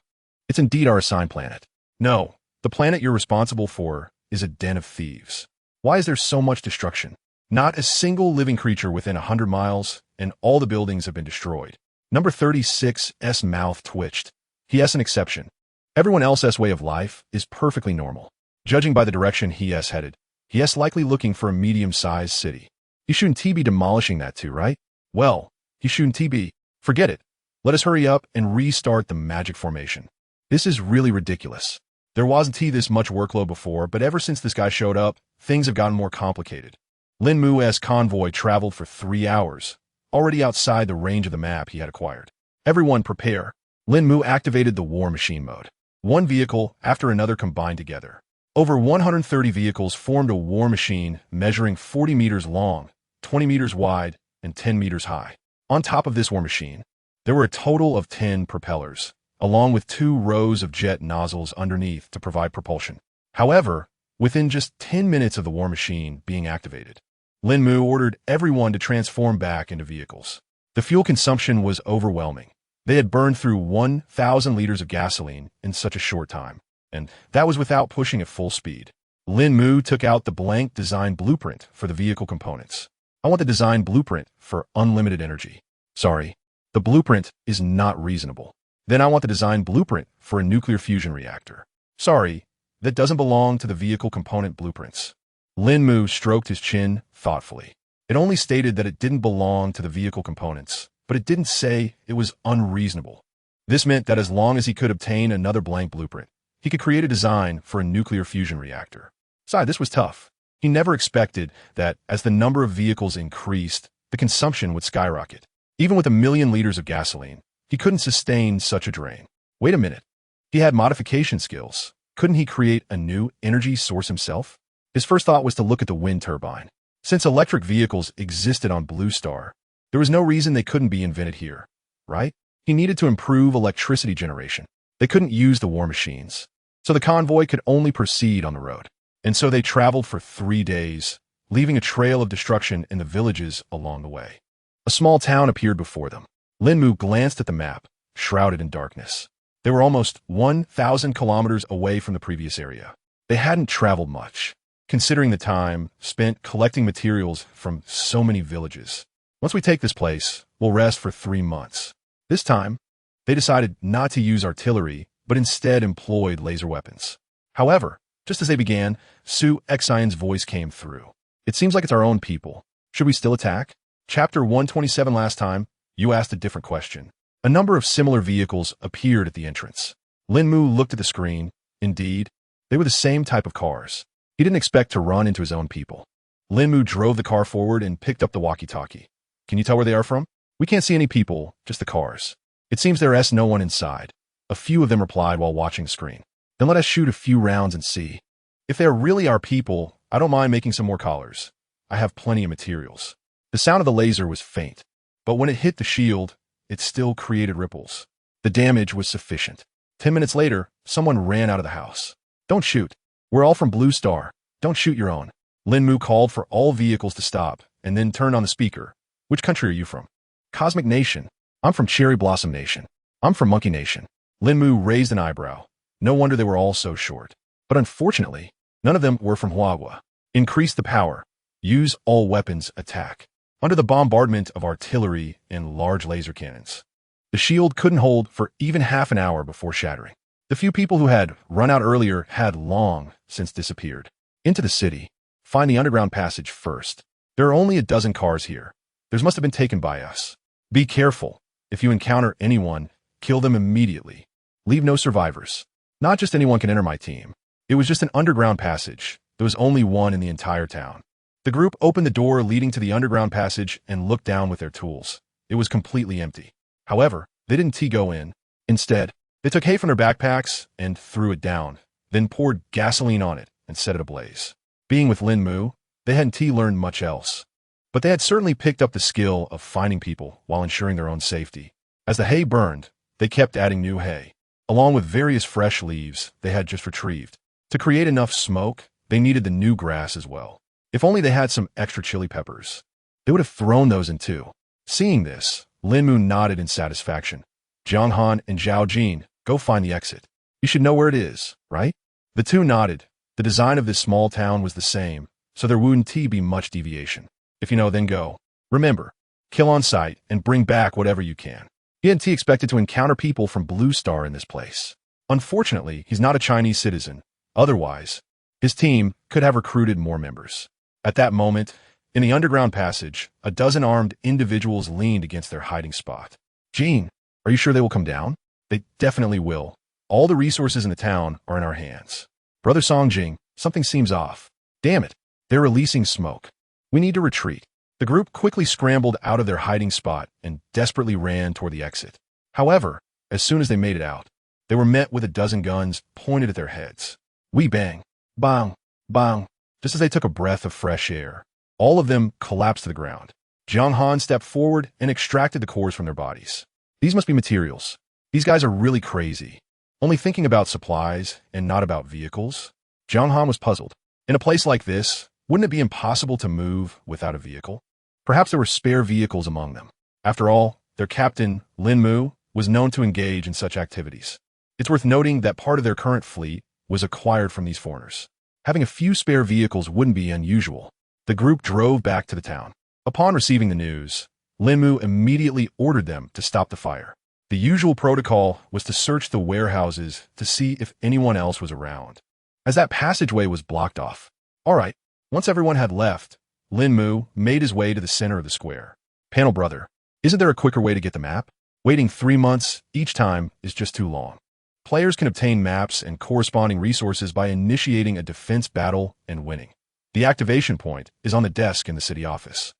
it's indeed our assigned planet. No, the planet you're responsible for is a den of thieves. Why is there so much destruction? Not a single living creature within 100 miles, and all the buildings have been destroyed. Number 36's mouth twitched. He has an exception. Everyone else's way of life is perfectly normal. Judging by the direction he has headed, he is likely looking for a medium-sized city. He shouldn't be demolishing that too, right? Well, he shouldn't be. Forget it. Let us hurry up and restart the magic formation. This is really ridiculous. There wasn't this much workload before, but ever since this guy showed up, things have gotten more complicated. Lín Mu's convoy traveled for 3 hours, already outside the range of the map he had acquired. Everyone prepare. Lín Mù activated the war machine mode. 1 vehicle after another combined together. Over 130 vehicles formed a war machine measuring 40 meters long, 20 meters wide, and 10 meters high. On top of this war machine, there were a total of 10 propellers, along with 2 rows of jet nozzles underneath to provide propulsion. However, within just 10 minutes of the war machine being activated, Lín Mù ordered everyone to transform back into vehicles. The fuel consumption was overwhelming. They had burned through 1,000 liters of gasoline in such a short time, and that was without pushing at full speed. Lín Mù took out the blank design blueprint for the vehicle components. I want the design blueprint for unlimited energy. Sorry, the blueprint is not reasonable. Then I want the design blueprint for a nuclear fusion reactor. Sorry, that doesn't belong to the vehicle component blueprints. Lín Mù stroked his chin thoughtfully. It only stated that it didn't belong to the vehicle components, but it didn't say it was unreasonable. This meant that as long as he could obtain another blank blueprint, he could create a design for a nuclear fusion reactor. Besides, this was tough. He never expected that as the number of vehicles increased, the consumption would skyrocket. Even with 1,000,000 liters of gasoline, he couldn't sustain such a drain. Wait a minute. He had modification skills. Couldn't he create a new energy source himself? His first thought was to look at the wind turbine. Since electric vehicles existed on Blue Star, there was no reason they couldn't be invented here, right? He needed to improve electricity generation. They couldn't use the war machines, so the convoy could only proceed on the road. And so they traveled for 3 days, leaving a trail of destruction in the villages along the way. A small town appeared before them. Lín Mù glanced at the map, shrouded in darkness. They were almost 1,000 kilometers away from the previous area. They hadn't traveled much, considering the time spent collecting materials from so many villages. Once we take this place, we'll rest for 3 months. This time, they decided not to use artillery, but instead employed laser weapons. However, just as they began, Su Xian's voice came through. It seems like it's our own people. Should we still attack? Chapter 127. Last time, you asked a different question. A number of similar vehicles appeared at the entrance. Lín Mù looked at the screen. Indeed, they were the same type of cars. He didn't expect to run into his own people. Lín Mù drove the car forward and picked up the walkie-talkie. Can you tell where they are from? We can't see any people, just the cars. It seems there's no one inside. A few of them replied while watching the screen. Then let us shoot a few rounds and see. If they're really our people, I don't mind making some more collars. I have plenty of materials. The sound of the laser was faint, but when it hit the shield, it still created ripples. The damage was sufficient. 10 minutes later, someone ran out of the house. Don't shoot. We're all from Blue Star. Don't shoot your own. Lín Mù called for all vehicles to stop and then turned on the speaker. Which country are you from? Cosmic Nation. I'm from Cherry Blossom Nation. I'm from Monkey Nation. Lín Mù raised an eyebrow. No wonder they were all so short. But unfortunately, none of them were from Huagua. Increase the power. Use all weapons attack. Under the bombardment of artillery and large laser cannons, the shield couldn't hold for even half an hour before shattering. The few people who had run out earlier had long since disappeared. Into the city. Find the underground passage first. There are only a dozen cars here. Theirs must have been taken by us. Be careful. If you encounter anyone, kill them immediately. Leave no survivors. Not just anyone can enter my team. It was just an underground passage. There was only one in the entire town. The group opened the door leading to the underground passage and looked down with their tools. It was completely empty. However, they didn't go in. Instead, they took hay from their backpacks and threw it down, then poured gasoline on it and set it ablaze. Being with Lín Mù, they hadn't learned much else. But they had certainly picked up the skill of finding people while ensuring their own safety. As the hay burned, they kept adding new hay, along with various fresh leaves they had just retrieved. To create enough smoke, they needed the new grass as well. If only they had some extra chili peppers. They would have thrown those in too. Seeing this, Lín Mù nodded in satisfaction. Jiang Han and Zhao Jin, go find the exit. You should know where it is, right? The two nodded. The design of this small town was the same, so there wouldn't be much deviation. If you know, then go. Remember, kill on sight and bring back whatever you can. He hadn't expected to encounter people from Blue Star in this place. Unfortunately, he's not a Chinese citizen. Otherwise, his team could have recruited more members. At that moment, in the underground passage, a dozen armed individuals leaned against their hiding spot. Jean, are you sure they will come down? They definitely will. All the resources in the town are in our hands. Brother Songjing, something seems off. Damn it, they're releasing smoke. We need to retreat. The group quickly scrambled out of their hiding spot and desperately ran toward the exit. However, as soon as they made it out, they were met with a dozen guns pointed at their heads. We bang, bang, bang. Just as they took a breath of fresh air, all of them collapsed to the ground. Jiang Han stepped forward and extracted the cores from their bodies. These must be materials. These guys are really crazy. Only thinking about supplies and not about vehicles. Jiang Han was puzzled. In a place like this, wouldn't it be impossible to move without a vehicle? Perhaps there were spare vehicles among them. After all, their captain, Lín Mù, was known to engage in such activities. It's worth noting that part of their current fleet was acquired from these foreigners. Having a few spare vehicles wouldn't be unusual. The group drove back to the town. Upon receiving the news, Lín Mù immediately ordered them to stop the fire. The usual protocol was to search the warehouses to see if anyone else was around, as that passageway was blocked off. All right, once everyone had left, Lín Mù made his way to the center of the square. Panel brother, isn't there a quicker way to get the map? Waiting 3 months each time is just too long. Players can obtain maps and corresponding resources by initiating a defense battle and winning. The activation point is on the desk in the city office.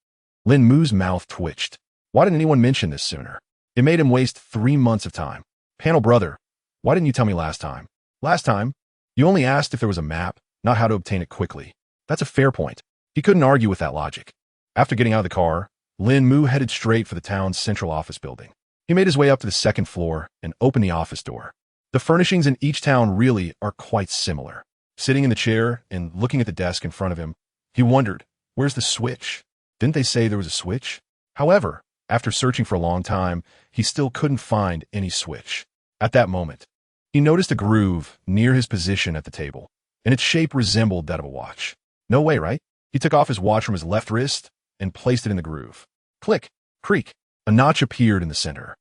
Lín Mu's mouth twitched. Why didn't anyone mention this sooner? It made him waste 3 months of time. Panel brother, why didn't you tell me last time? Last time, you only asked if there was a map, not how to obtain it quickly. That's a fair point. He couldn't argue with that logic. After getting out of the car, Lín Mù headed straight for the town's central office building. He made his way up to the second floor and opened the office door. The furnishings in each town really are quite similar. Sitting in the chair and looking at the desk in front of him, he wondered, where's the switch? Didn't they say there was a switch? However, after searching for a long time, he still couldn't find any switch. At that moment, he noticed a groove near his position at the table, and its shape resembled that of a watch. No way, right? He took off his watch from his left wrist and placed it in the groove. Click, creak, a notch appeared in the center,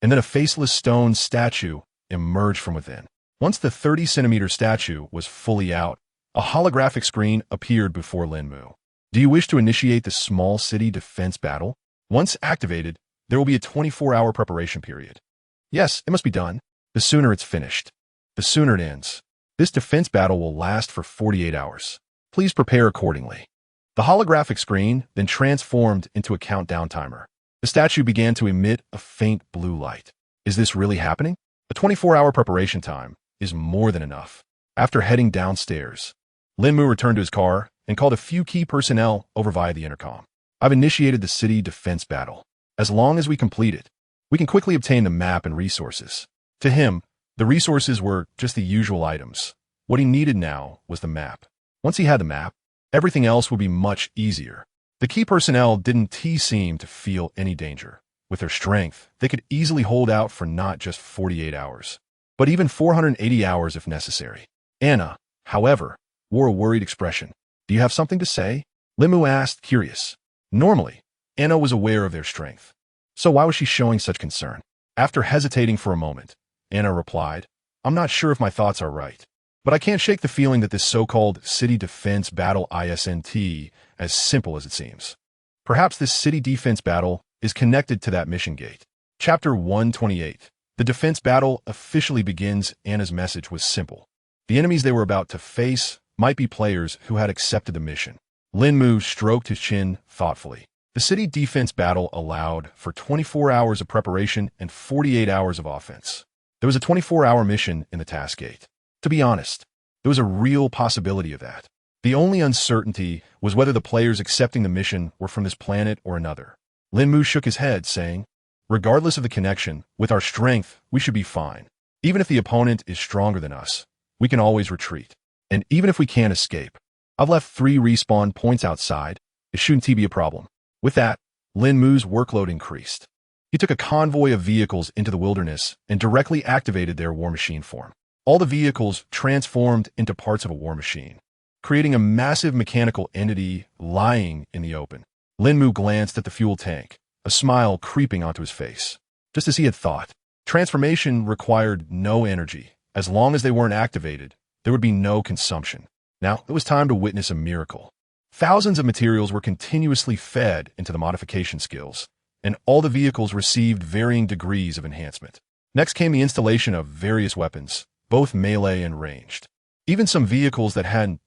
and then a faceless stone statue emerged from within. Once the 30-centimeter statue was fully out, a holographic screen appeared before Lín Mù. Do you wish to initiate the small city defense battle? Once activated, there will be a 24-hour preparation period. Yes, it must be done. The sooner it's finished, the sooner it ends. This defense battle will last for 48 hours. Please prepare accordingly. The holographic screen then transformed into a countdown timer. The statue began to emit a faint blue light. Is this really happening? A 24-hour preparation time is more than enough. After heading downstairs, Lín Mù returned to his car and called a few key personnel over via the intercom. I've initiated the city defense battle. As long as we complete it, we can quickly obtain the map and resources. To him, the resources were just the usual items. What he needed now was the map. Once he had the map, everything else would be much easier. The key personnel didn't seem to feel any danger. With their strength, they could easily hold out for not just 48 hours, but even 480 hours if necessary. Anna, however, wore a worried expression. Do you have something to say? Lín Mù asked, curious. Normally, Anna was aware of their strength. So why was she showing such concern? After hesitating for a moment, Anna replied, I'm not sure if my thoughts are right, but I can't shake the feeling that this so-called city defense battle isn't as simple as it seems. Perhaps this city defense battle is connected to that mission gate. Chapter 128. The defense battle officially begins. Anna's message was simple. The enemies they were about to face might be players who had accepted the mission. Lín Mù stroked his chin thoughtfully. The city defense battle allowed for 24 hours of preparation and 48 hours of offense. There was a 24-hour mission in the task gate. To be honest, there was a real possibility of that. The only uncertainty was whether the players accepting the mission were from this planet or another. Lín Mù shook his head, saying, regardless of the connection, with our strength, we should be fine. Even if the opponent is stronger than us, we can always retreat. And even if we can't escape, I've left 3 respawn points outside. It shouldn't be a problem. With that, Lín Mu's workload increased. He took a convoy of vehicles into the wilderness and directly activated their war machine form. All the vehicles transformed into parts of a war machine, creating a massive mechanical entity lying in the open. Lín Mù glanced at the fuel tank, a smile creeping onto his face. Just as he had thought, transformation required no energy. As long as they weren't activated, there would be no consumption. Now, it was time to witness a miracle. Thousands of materials were continuously fed into the modification skills, and all the vehicles received varying degrees of enhancement. Next came the installation of various weapons, both melee and ranged. Even some vehicles that hadn't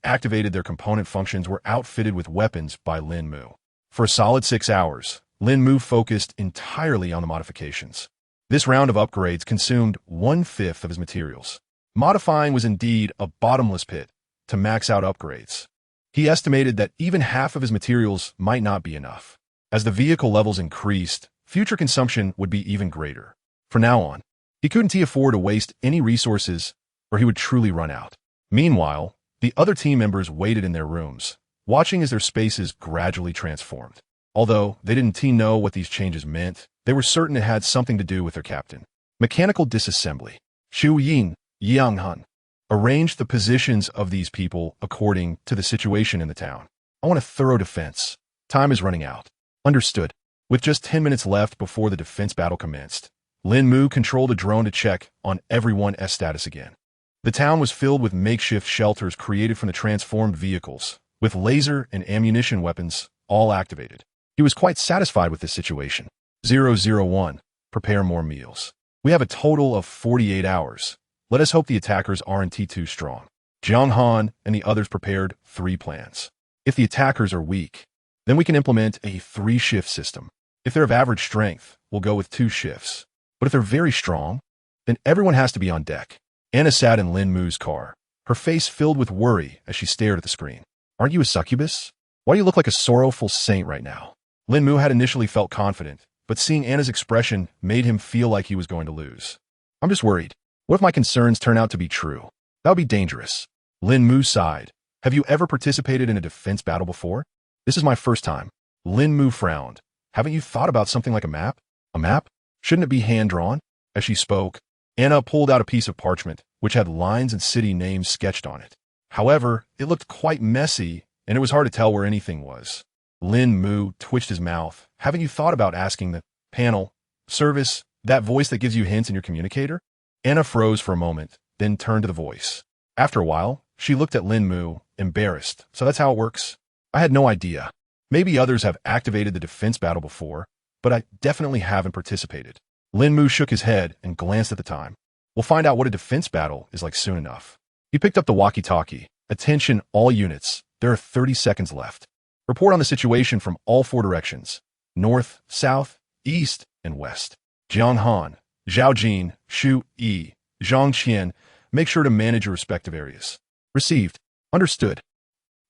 activated their component functions were outfitted with weapons by Lín Mù. For a solid 6 hours, Lín Mù focused entirely on the modifications. This round of upgrades consumed 1/5 of his materials. Modifying was indeed a bottomless pit to max out upgrades. He estimated that even half of his materials might not be enough. As the vehicle levels increased, future consumption would be even greater. From now on, he couldn't afford to waste any resources or he would truly run out. Meanwhile, the other team members waited in their rooms, watching as their spaces gradually transformed. Although they didn't know what these changes meant, they were certain it had something to do with their captain. Mechanical disassembly. Xu Yin, Yang Han, arranged the positions of these people according to the situation in the town. I want a thorough defense. Time is running out. Understood. With just 10 minutes left before the defense battle commenced, Lín Mù controlled a drone to check on everyone's status again. The town was filled with makeshift shelters created from the transformed vehicles, with laser and ammunition weapons all activated. He was quite satisfied with this situation. 001. Prepare more meals. We have a total of 48 hours. Let us hope the attackers aren't too strong. Jiang Han and the others prepared 3 plans. If the attackers are weak, then we can implement a 3-shift system. If they're of average strength, we'll go with 2 shifts. But if they're very strong, then everyone has to be on deck. Anna sat in Lín Mu's car, her face filled with worry as she stared at the screen. Aren't you a succubus? Why do you look like a sorrowful saint right now? Lín Mù had initially felt confident, but seeing Anna's expression made him feel like he was going to lose. I'm just worried. What if my concerns turn out to be true? That would be dangerous. Lín Mù sighed. Have you ever participated in a defense battle before? This is my first time. Lín Mù frowned. Haven't you thought about something like a map? A map? Shouldn't it be hand-drawn? As she spoke, Anna pulled out a piece of parchment, which had lines and city names sketched on it. However, it looked quite messy, and it was hard to tell where anything was. Lín Mù twitched his mouth. Haven't you thought about asking the panel service, that voice that gives you hints in your communicator? Anna froze for a moment, then turned to the voice. After a while, she looked at Lín Mù, embarrassed. So that's how it works? I had no idea. Maybe others have activated the defense battle before, but I definitely haven't participated. Lín Mù shook his head and glanced at the time. We'll find out what a defense battle is like soon enough. He picked up the walkie-talkie. Attention, all units. There are 30 seconds left. Report on the situation from all 4 directions. North, south, east, and west. Jiang Han, Zhao Jin, Shu Yi, Zhang Qian, make sure to manage your respective areas. Received. Understood.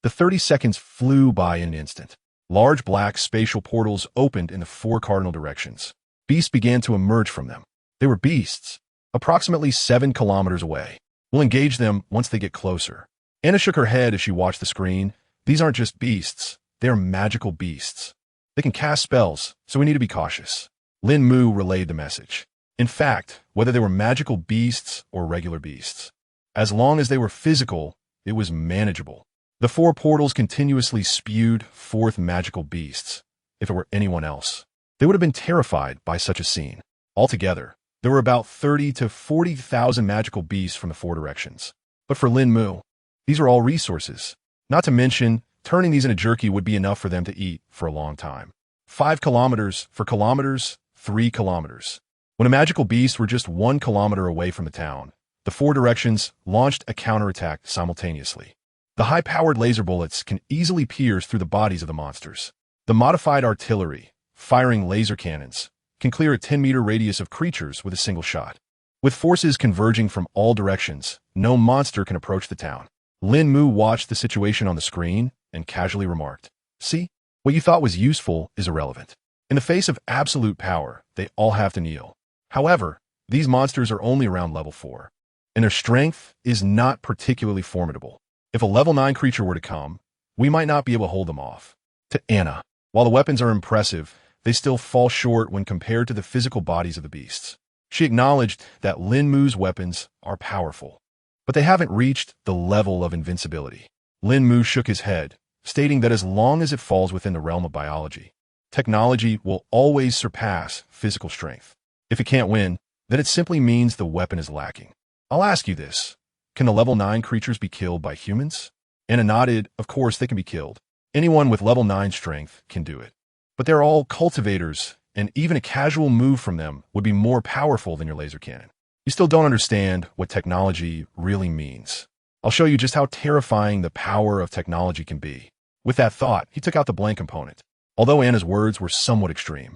The 30 seconds flew by in an instant. Large black spatial portals opened in the 4 cardinal directions. Beasts began to emerge from them. They were beasts, approximately 7 kilometers away. We'll engage them once they get closer. Anna shook her head as she watched the screen. These aren't just beasts. They are magical beasts. They can cast spells, so we need to be cautious. Lín Mù relayed the message. In fact, whether they were magical beasts or regular beasts, as long as they were physical, it was manageable. The 4 portals continuously spewed forth magical beasts. If it were anyone else, they would have been terrified by such a scene. Altogether, there were about 30 to 40,000 magical beasts from the 4 directions. But for Lín Mù, these are all resources. Not to mention, turning these into jerky would be enough for them to eat for a long time. 5 kilometers for kilometers, 3 kilometers. When a magical beast were just 1 kilometer away from the town, the 4 directions launched a counterattack simultaneously. The high-powered laser bullets can easily pierce through the bodies of the monsters. The modified artillery, firing laser cannons, can clear a 10-meter radius of creatures with a single shot. With forces converging from all directions, no monster can approach the town. Lín Mù watched the situation on the screen and casually remarked, "See, what you thought was useful is irrelevant. In the face of absolute power, they all have to kneel. However, these monsters are only around level 4, and their strength is not particularly formidable. If a level 9 creature were to come, we might not be able to hold them off." To Anna, while the weapons are impressive, they still fall short when compared to the physical bodies of the beasts. She acknowledged that Lín Mu's weapons are powerful, but they haven't reached the level of invincibility. Lín Mù shook his head, stating that as long as it falls within the realm of biology, technology will always surpass physical strength. If it can't win, then it simply means the weapon is lacking. I'll ask you this. Can the level 9 creatures be killed by humans? Anna nodded. Of course they can be killed. Anyone with level 9 strength can do it. But they're all cultivators, and even a casual move from them would be more powerful than your laser cannon. You still don't understand what technology really means. I'll show you just how terrifying the power of technology can be. With that thought, he took out the blank component. Although Anna's words were somewhat extreme,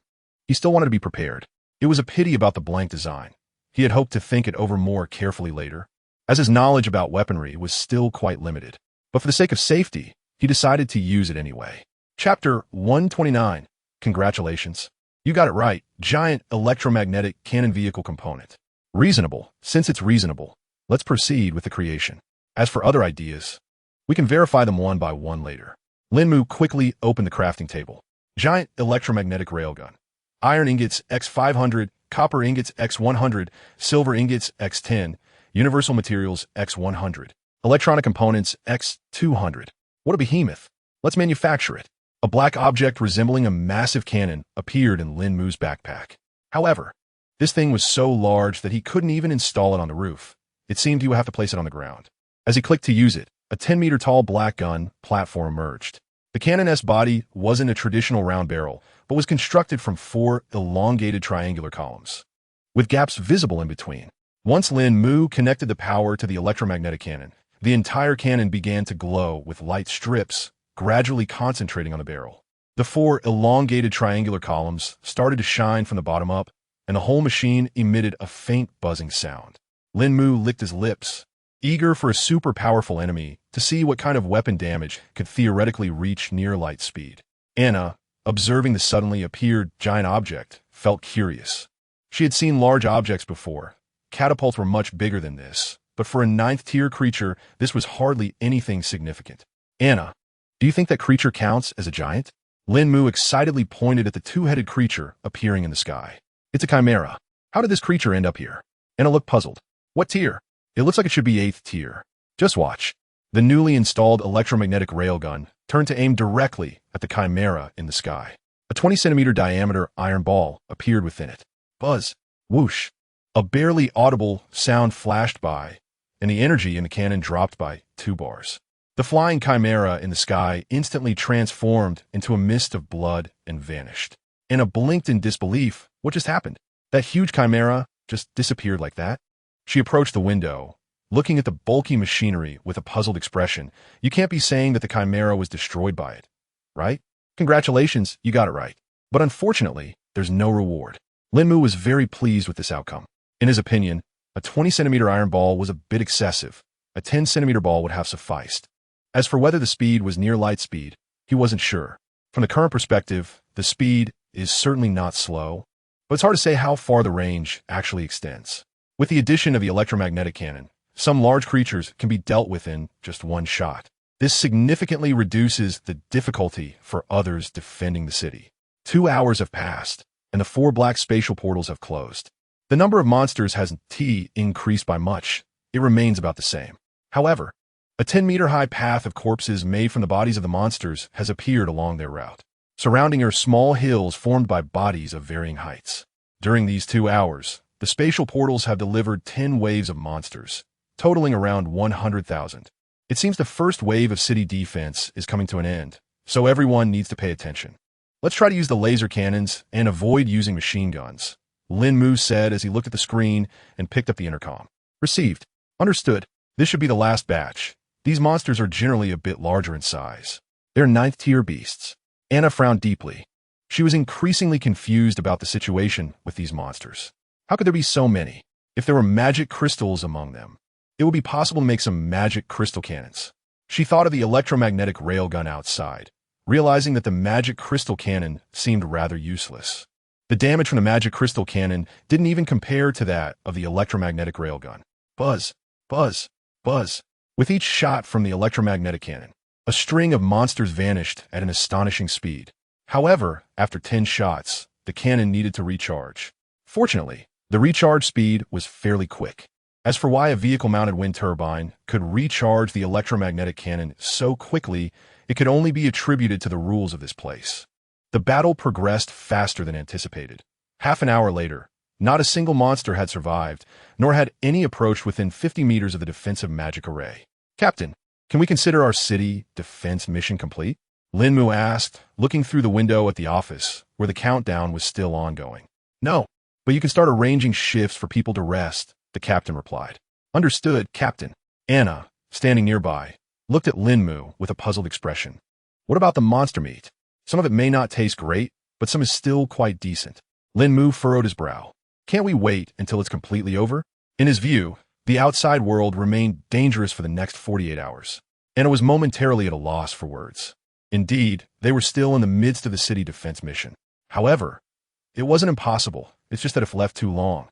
he still wanted to be prepared. It was a pity about the blank design. He had hoped to think it over more carefully later, as his knowledge about weaponry was still quite limited. But for the sake of safety, he decided to use it anyway. Chapter 129. Congratulations. You got it right. Giant electromagnetic cannon vehicle component. Reasonable. Since it's reasonable, let's proceed with the creation. As for other ideas, we can verify them one by one later. Lín Mù quickly opened the crafting table. Giant electromagnetic railgun. Iron ingots X500, copper ingots X100, silver ingots X10, universal materials X100, electronic components X200. What a behemoth. Let's manufacture it. A black object resembling a massive cannon appeared in Lín Mù's backpack. However, this thing was so large that he couldn't even install it on the roof. It seemed he would have to place it on the ground. As he clicked to use it, a 10-meter-tall black gun platform emerged. The cannon's body wasn't a traditional round barrel, but was constructed from 4 elongated triangular columns, with gaps visible in between. Once Lín Mù connected the power to the electromagnetic cannon, the entire cannon began to glow with light strips, gradually concentrating on the barrel. The 4 elongated triangular columns started to shine from the bottom up, and the whole machine emitted a faint buzzing sound. Lín Mù licked his lips, eager for a super powerful enemy to see what kind of weapon damage could theoretically reach near light speed. Anna, observing the suddenly appeared giant object, felt curious. She had seen large objects before. Catapults were much bigger than this, but for a 9th-tier creature, this was hardly anything significant. Anna, do you think that creature counts as a giant? Lín Mù excitedly pointed at the 2-headed creature appearing in the sky. It's a chimera. How did this creature end up here? Anna looked puzzled. What tier? It looks like it should be 8th tier. Just watch. The newly installed electromagnetic railgun turned to aim directly at the chimera in the sky. A 20-centimeter diameter iron ball appeared within it. Buzz. Whoosh. A barely audible sound flashed by, and the energy in the cannon dropped by 2 bars. The flying chimera in the sky instantly transformed into a mist of blood and vanished. Anna blinked in disbelief. What just happened? That huge chimera just disappeared like that? She approached the window, looking at the bulky machinery with a puzzled expression. You can't be saying that the chimera was destroyed by it, right? Congratulations, you got it right. But unfortunately, there's no reward. Lín Mù was very pleased with this outcome. In his opinion, a 20-centimeter iron ball was a bit excessive. A 10-centimeter ball would have sufficed. As for whether the speed was near light speed, he wasn't sure. From the current perspective, the speed is certainly not slow, but it's hard to say how far the range actually extends. With the addition of the electromagnetic cannon, some large creatures can be dealt with in just one shot. This significantly reduces the difficulty for others defending the city. 2 hours have passed, and the 4 black spatial portals have closed. The number of monsters hasn't increased by much. It remains about the same. However, a 10-meter-high path of corpses made from the bodies of the monsters has appeared along their route. Surrounding are small hills formed by bodies of varying heights. During these 2 hours, the spatial portals have delivered 10 waves of monsters, totaling around 100,000. It seems the first wave of city defense is coming to an end, so everyone needs to pay attention. Let's try to use the laser cannons and avoid using machine guns, Lín Mù said as he looked at the screen and picked up the intercom. Received. Understood. This should be the last batch. These monsters are generally a bit larger in size. They're 9th-tier beasts. Anna frowned deeply. She was increasingly confused about the situation with these monsters. How could there be so many? If there were magic crystals among them, it would be possible to make some magic crystal cannons. She thought of the electromagnetic railgun outside, realizing that the magic crystal cannon seemed rather useless. The damage from the magic crystal cannon didn't even compare to that of the electromagnetic railgun. Buzz, buzz, buzz. With each shot from the electromagnetic cannon, a string of monsters vanished at an astonishing speed. However, after 10 shots, the cannon needed to recharge. Fortunately, the recharge speed was fairly quick. As for why a vehicle-mounted wind turbine could recharge the electromagnetic cannon so quickly, it could only be attributed to the rules of this place. The battle progressed faster than anticipated. Half an hour later, not a single monster had survived, nor had any approached within 50 meters of the defensive magic array. Captain, can we consider our city defense mission complete? Lín Mù asked, looking through the window at the office, where the countdown was still ongoing. No, but you can start arranging shifts for people to rest, the captain replied. Understood, Captain. Anna, standing nearby, looked at Lín Mù with a puzzled expression. What about the monster meat? Some of it may not taste great, but some is still quite decent. Lín Mù furrowed his brow. Can't we wait until it's completely over? In his view, the outside world remained dangerous for the next 48 hours, and it was momentarily at a loss for words. Indeed, they were still in the midst of the city defense mission. However, it wasn't impossible, it's just that if left too long,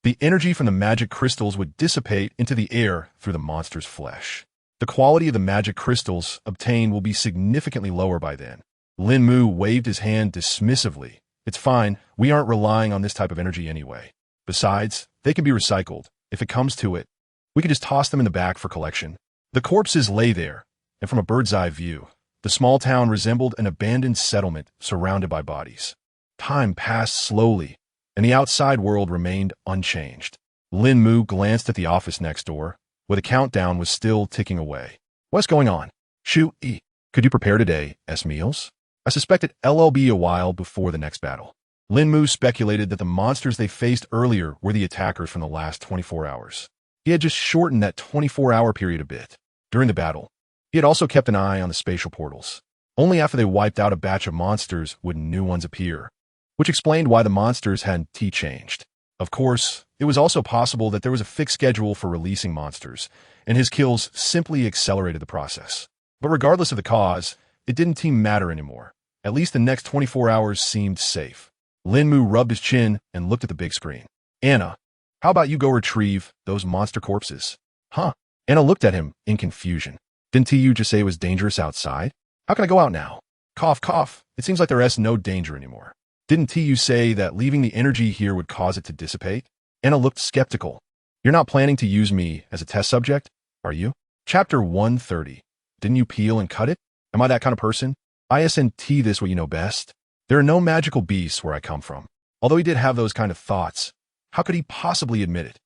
the energy from the magic crystals would dissipate into the air through the monster's flesh. The quality of the magic crystals obtained will be significantly lower by then. Lín Mù waved his hand dismissively. It's fine, we aren't relying on this type of energy anyway. Besides, they can be recycled. If it comes to it, we could just toss them in the back for collection. The corpses lay there, and from a bird's eye view, The small town resembled an abandoned settlement surrounded by bodies. Time passed slowly, and the outside world remained unchanged. Lín Mù glanced at the office next door, where the countdown was still ticking away. What's going on? Shu-yi, could you prepare today's meals? I suspect it'll be a while before the next battle. Lín Mù speculated that the monsters they faced earlier were the attackers from the last 24 hours. He had just shortened that 24-hour period a bit. During the battle, he had also kept an eye on the spatial portals. Only after they wiped out a batch of monsters would new ones appear, which explained why the monsters hadn't changed. Of course, it was also possible that there was a fixed schedule for releasing monsters, and his kills simply accelerated the process. But regardless of the cause, it didn't matter anymore. At least the next 24 hours seemed safe. Lín Mù rubbed his chin and looked at the big screen. Anna, how about you go retrieve those monster corpses? Huh? Anna looked at him in confusion. Didn't you just say it was dangerous outside? How can I go out now? Cough, cough. It seems like there's no danger anymore. Didn't you say that leaving the energy here would cause it to dissipate? Anna looked skeptical. You're not planning to use me as a test subject, are you? Chapter 130. Didn't you peel and cut it? Am I that kind of person? Isn't this what you know best? There are no magical beasts where I come from. Although he did have those kind of thoughts, how could he possibly admit it?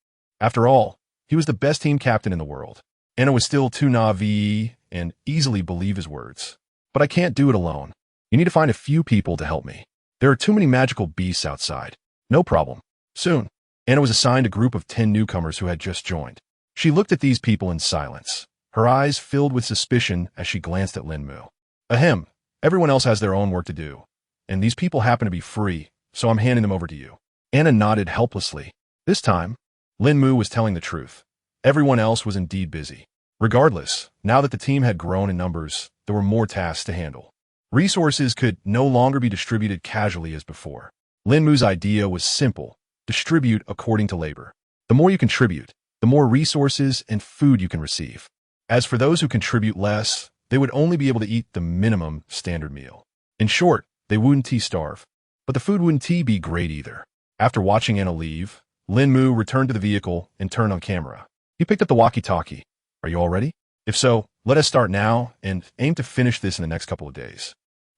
After all, he was the best team captain in the world. Anna was still too naive and easily believe his words. But I can't do it alone. You need to find a few people to help me. There are too many magical beasts outside. No problem. Soon, Anna was assigned a group of 10 newcomers who had just joined. She looked at these people in silence, her eyes filled with suspicion as she glanced at Lín Mù. Ahem, everyone else has their own work to do, and these people happen to be free, so I'm handing them over to you. Anna nodded helplessly. This time, Lín Mù was telling the truth. Everyone else was indeed busy. Regardless, now that the team had grown in numbers, there were more tasks to handle. Resources could no longer be distributed casually as before. Lín Mu's idea was simple: distribute according to labor. The more you contribute, the more resources and food you can receive. As for those who contribute less, they would only be able to eat the minimum standard meal. In short, they wouldn't starve. But the food wouldn't be great either. After watching Anna leave, Lín Mù returned to the vehicle and turned on camera. He picked up the walkie-talkie. Are you all ready? If so, let us start now and aim to finish this in the next couple of days.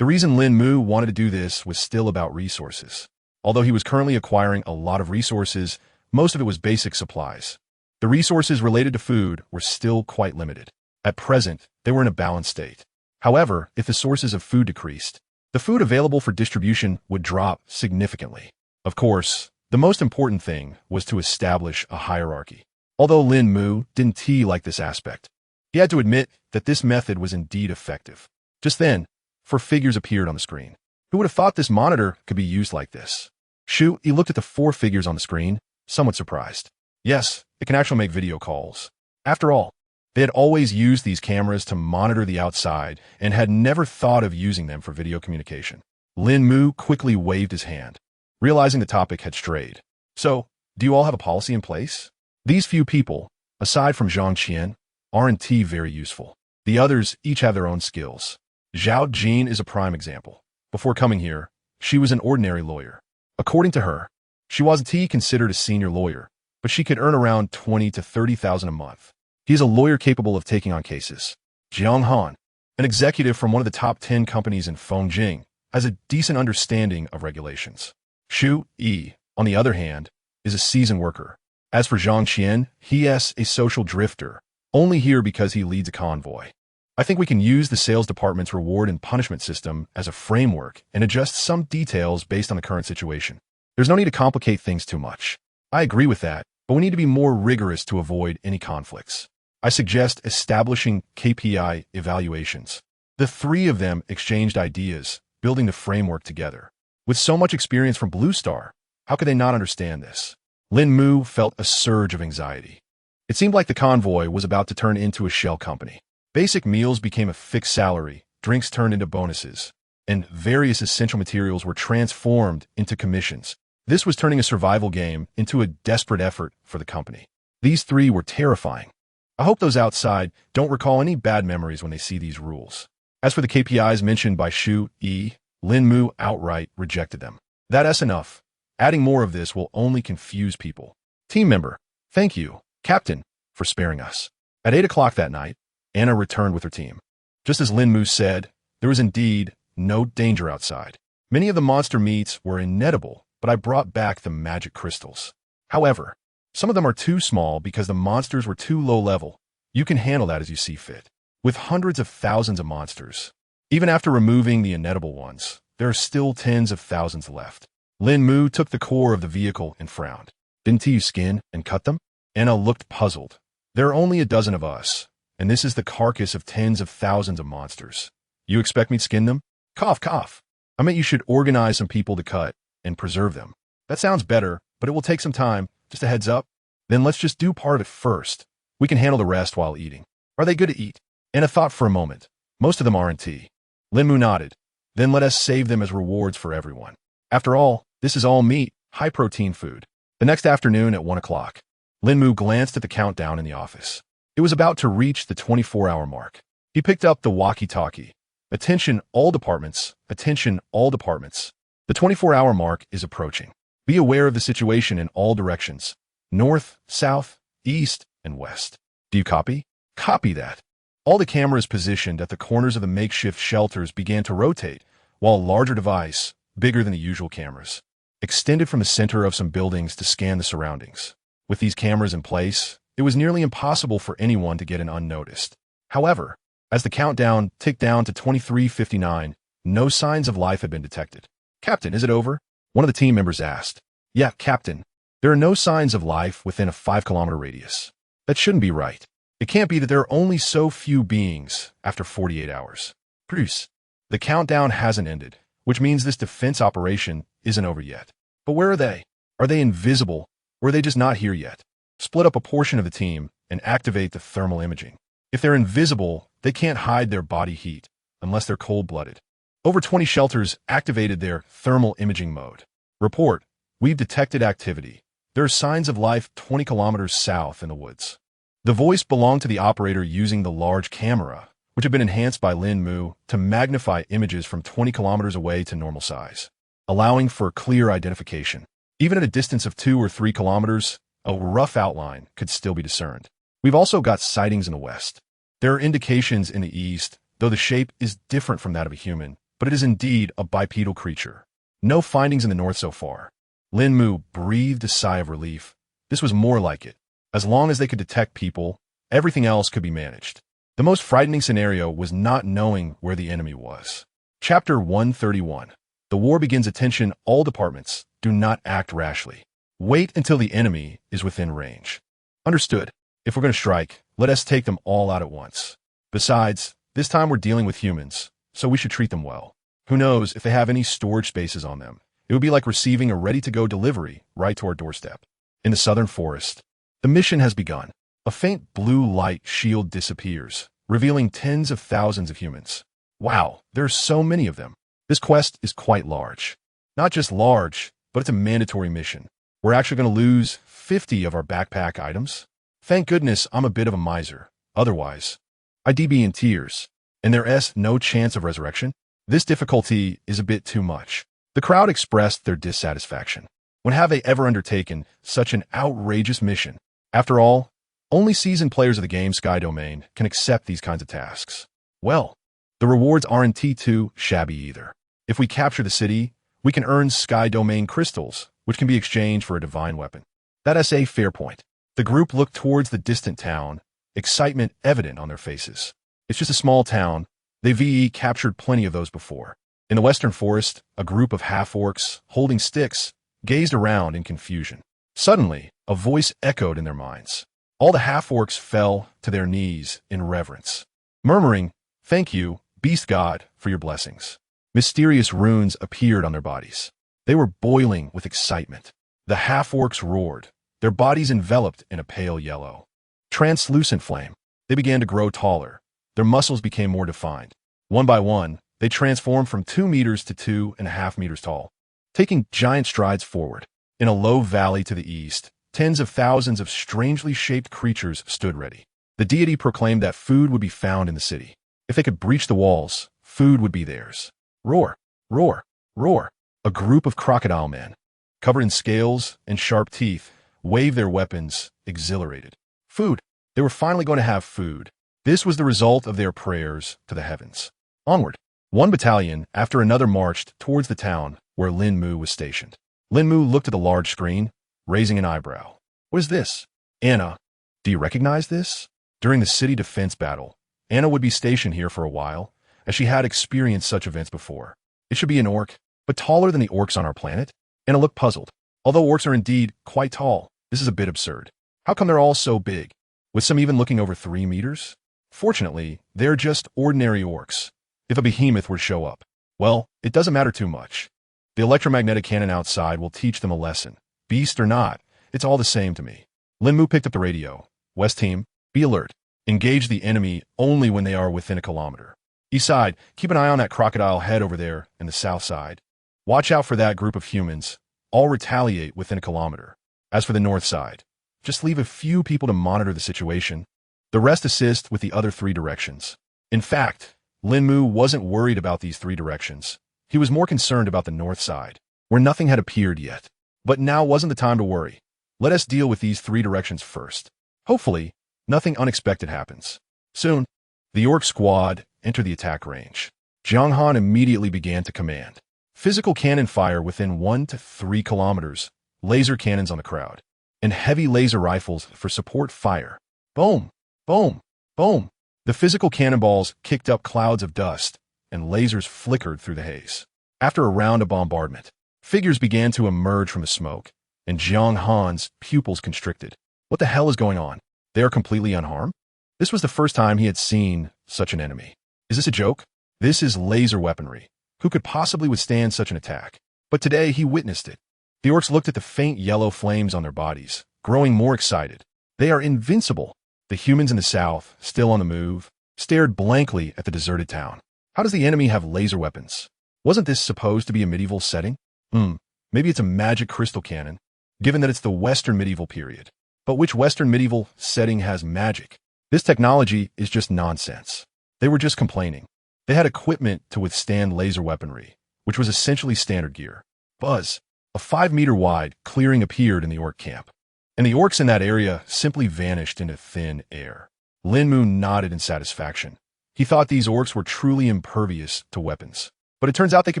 The reason Lín Mù wanted to do this was still about resources. Although he was currently acquiring a lot of resources, most of it was basic supplies. The resources related to food were still quite limited. At present, they were in a balanced state. However, if the sources of food decreased, the food available for distribution would drop significantly. Of course, the most important thing was to establish a hierarchy. Although Lín Mù didn't like this aspect, he had to admit that this method was indeed effective. Just then, 4 figures appeared on the screen. Who would have thought this monitor could be used like this? He looked at the 4 figures on the screen, somewhat surprised. Yes, it can actually make video calls. After all, they had always used these cameras to monitor the outside and had never thought of using them for video communication. Lín Mù quickly waved his hand, realizing the topic had strayed. So, do you all have a policy in place? These few people, aside from Zhang Qian, aren't very useful. The others each have their own skills. Zhao Jin is a prime example. Before coming here, she was an ordinary lawyer. According to her, she wasn't considered a senior lawyer, but she could earn around 20 to 30,000 a month. He is a lawyer capable of taking on cases. Jiang Han, an executive from one of the top 10 companies in Fengjing, has a decent understanding of regulations. Xu Yi, on the other hand, is a seasoned worker. As for Zhang Qian, he is a social drifter, only here because he leads a convoy. I think we can use the sales department's reward and punishment system as a framework and adjust some details based on the current situation. There's no need to complicate things too much. I agree with that, but we need to be more rigorous to avoid any conflicts. I suggest establishing KPI evaluations. The 3 of them exchanged ideas, building the framework together. With so much experience from Blue Star, how could they not understand this? Lín Mù felt a surge of anxiety. It seemed like the convoy was about to turn into a shell company. Basic meals became a fixed salary, drinks turned into bonuses, and various essential materials were transformed into commissions. This was turning a survival game into a desperate effort for the company. These 3 were terrifying. I hope those outside don't recall any bad memories when they see these rules. As for the KPIs mentioned by Xu Yi, Lín Mù outright rejected them. That's enough. Adding more of this will only confuse people. Team member, thank you, Captain, for sparing us. At 8 o'clock that night, Anna returned with her team. Just as Lín Mù said, There was indeed no danger outside. Many of the monster meats were inedible, but I brought back the magic crystals. However, some of them are too small because the monsters were too low level. You can handle that as you see fit. With hundreds of thousands of monsters, even after removing the inedible ones, there are still tens of thousands left. Lín Mù took the core of the vehicle and frowned. Didn't you skin and cut them? Anna looked puzzled. There are only a dozen of us, and this is the carcass of tens of thousands of monsters. You expect me to skin them? Cough, cough. I meant you should organize some people to cut and preserve them. That sounds better, but it will take some time. Just a heads up. Then let's just do part of it first. We can handle the rest while eating. Are they good to eat? Anna thought for a moment. Most of them aren't. Lín Mù nodded. Then let us save them as rewards for everyone. After all, this is all meat, high-protein food. The next afternoon at 1 o'clock, Lín Mù glanced at the countdown in the office. It was about to reach the 24-hour mark. He picked up the walkie-talkie. Attention, all departments. Attention, all departments. The 24-hour mark is approaching. Be aware of the situation in all directions. North, south, east, and west. Do you copy? Copy that. All the cameras positioned at the corners of the makeshift shelters began to rotate, while a larger device, bigger than the usual cameras, extended from the center of some buildings to scan the surroundings. With these cameras in place, it was nearly impossible for anyone to get in unnoticed. However, as the countdown ticked down to 23:59, no signs of life had been detected. Captain, is it over? One of the team members asked. Yeah, Captain. There are no signs of life within a 5-kilometer radius. That shouldn't be right. It can't be that there are only so few beings after 48 hours. Bruce, the countdown hasn't ended, which means this defense operation isn't over yet. But where are they? Are they invisible, or are they just not here yet? Split up a portion of the team and activate the thermal imaging. If they're invisible, they can't hide their body heat, unless they're cold-blooded. Over 20 shelters activated their thermal imaging mode. Report, we've detected activity. There are signs of life 20 kilometers south in the woods. The voice belonged to the operator using the large camera, which had been enhanced by Lín Mù to magnify images from 20 kilometers away to normal size, allowing for clear identification. Even at a distance of 2 or 3 kilometers, a rough outline could still be discerned. We've also got sightings in the west. There are indications in the east, though the shape is different from that of a human, but it is indeed a bipedal creature. No findings in the north so far. Lín Mù breathed a sigh of relief. This was more like it. As long as they could detect people, everything else could be managed. The most frightening scenario was not knowing where the enemy was. Chapter 131. The war begins. Attention, all departments. Do not act rashly. Wait until the enemy is within range. Understood. If we're going to strike, let us take them all out at once. Besides, this time we're dealing with humans, so we should treat them well. Who knows if they have any storage spaces on them? It would be like receiving a ready-to-go delivery right to our doorstep. In the southern forest, the mission has begun. A faint blue light shield disappears, revealing tens of thousands of humans. Wow, there are so many of them. This quest is quite large. Not just large, but it's a mandatory mission. We're actually going to lose 50 of our backpack items. Thank goodness I'm a bit of a miser. Otherwise, I'd be in tears. And there's no chance of resurrection? This difficulty is a bit too much. The crowd expressed their dissatisfaction. When have they ever undertaken such an outrageous mission? After all, only seasoned players of the game Sky Domain can accept these kinds of tasks. Well, the rewards aren't too shabby either. If we capture the city, we can earn Sky Domain crystals, which can be exchanged for a divine weapon. That's a fair point. The group looked towards the distant town, excitement evident on their faces. It's just a small town. They've captured plenty of those before. In the western forest, a group of half-orcs, holding sticks, gazed around in confusion. Suddenly, a voice echoed in their minds. All the half-orcs fell to their knees in reverence, murmuring, "Thank you, Beast God, for your blessings." Mysterious runes appeared on their bodies. They were boiling with excitement. The half-orcs roared, their bodies enveloped in a pale yellow, translucent flame. They began to grow taller. Their muscles became more defined. One by one, they transformed from 2 meters to 2.5 meters tall, taking giant strides forward. In a low valley to the east, tens of thousands of strangely shaped creatures stood ready. The deity proclaimed that food would be found in the city. If they could breach the walls, food would be theirs. Roar, roar, roar. A group of crocodile men, covered in scales and sharp teeth, waved their weapons, exhilarated. Food. They were finally going to have food. This was the result of their prayers to the heavens. Onward. One battalion after another marched towards the town where Lín Mù was stationed. Lín Mù looked at the large screen, raising an eyebrow. What is this? Anna, do you recognize this? During the city defense battle, Anna would be stationed here for a while, as she had experienced such events before. It should be an orc, but taller than the orcs on our planet? Anna looked puzzled. Although orcs are indeed quite tall, this is a bit absurd. How come they're all so big, with some even looking over 3 meters? Fortunately, they're just ordinary orcs. If a behemoth were to show up, well, it doesn't matter too much. The electromagnetic cannon outside will teach them a lesson. Beast or not, it's all the same to me. Lín Mù picked up the radio. West team, be alert. Engage the enemy only when they are within a kilometer. East side, keep an eye on that crocodile head over there in the south side. Watch out for that group of humans. All retaliate within a kilometer. As for the north side, just leave a few people to monitor the situation. The rest assist with the other 3 directions. In fact, Lín Mù wasn't worried about these 3 directions. He was more concerned about the north side, where nothing had appeared yet. But now wasn't the time to worry. Let us deal with these 3 directions first. Hopefully, nothing unexpected happens. Soon, the orc squad entered the attack range. Jiang Han immediately began to command. Physical cannon fire within 1 to 3 kilometers, laser cannons on the crowd, and heavy laser rifles for support fire. Boom, boom, boom. The physical cannonballs kicked up clouds of dust, and lasers flickered through the haze. After a round of bombardment, figures began to emerge from the smoke, and Jiang Han's pupils constricted. What the hell is going on? They are completely unharmed? This was the first time he had seen such an enemy. Is this a joke? This is laser weaponry. Who could possibly withstand such an attack? But today he witnessed it. The orcs looked at the faint yellow flames on their bodies, growing more excited. They are invincible. The humans in the south, still on the move, stared blankly at the deserted town. How does the enemy have laser weapons? Wasn't this supposed to be a medieval setting? Maybe it's a magic crystal cannon, given that it's the Western medieval period. But which Western medieval setting has magic? This technology is just nonsense. They were just complaining. They had equipment to withstand laser weaponry, which was essentially standard gear. Buzz. A 5-meter-wide clearing appeared in the orc camp, and the orcs in that area simply vanished into thin air. Lín Mù nodded in satisfaction. He thought these orcs were truly impervious to weapons, but it turns out they could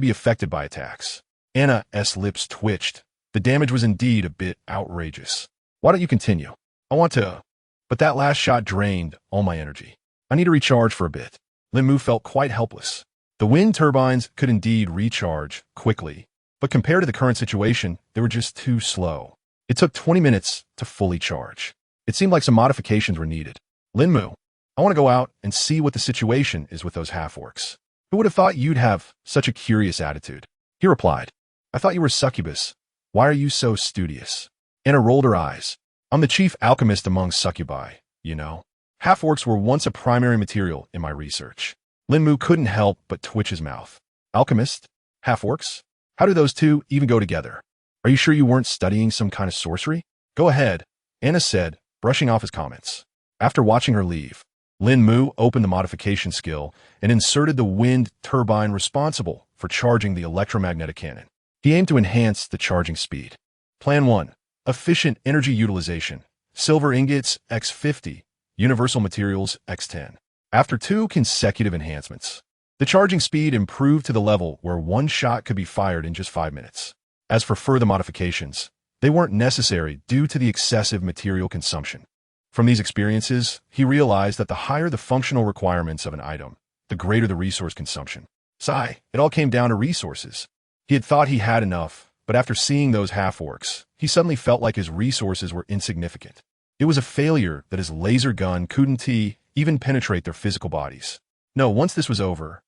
be affected by attacks. Anna's lips twitched. The damage was indeed a bit outrageous. Why don't you continue? I want to... But that last shot drained all my energy. I need to recharge for a bit. Lín Mù felt quite helpless. The wind turbines could indeed recharge quickly, but compared to the current situation, they were just too slow. It took 20 minutes to fully charge. It seemed like some modifications were needed. Lín Mù, I want to go out and see what the situation is with those half-orcs. Who would have thought you'd have such a curious attitude? He replied, I thought you were a succubus. Why are you so studious? Anna rolled her eyes. I'm the chief alchemist among succubi, you know. Half-orcs were once a primary material in my research. Lín Mù couldn't help but twitch his mouth. Alchemist? Half-orcs? How do those two even go together? Are you sure you weren't studying some kind of sorcery? Go ahead, Anna said, brushing off his comments. After watching her leave, Lín Mù opened the modification skill and inserted the wind turbine responsible for charging the electromagnetic cannon. He aimed to enhance the charging speed. Plan 1. Efficient energy utilization. Silver ingots x50, universal materials x10. After 2 consecutive enhancements, the charging speed improved to the level where 1 shot could be fired in just 5 minutes. As for further modifications, they weren't necessary due to the excessive material consumption. From these experiences, he realized that the higher the functional requirements of an item, the greater the resource consumption. Sigh, it all came down to resources. He had thought he had enough, but after seeing those half-orcs, he suddenly felt like his resources were insignificant. It was a failure that his laser gun couldn't even penetrate their physical bodies. No, once this was over,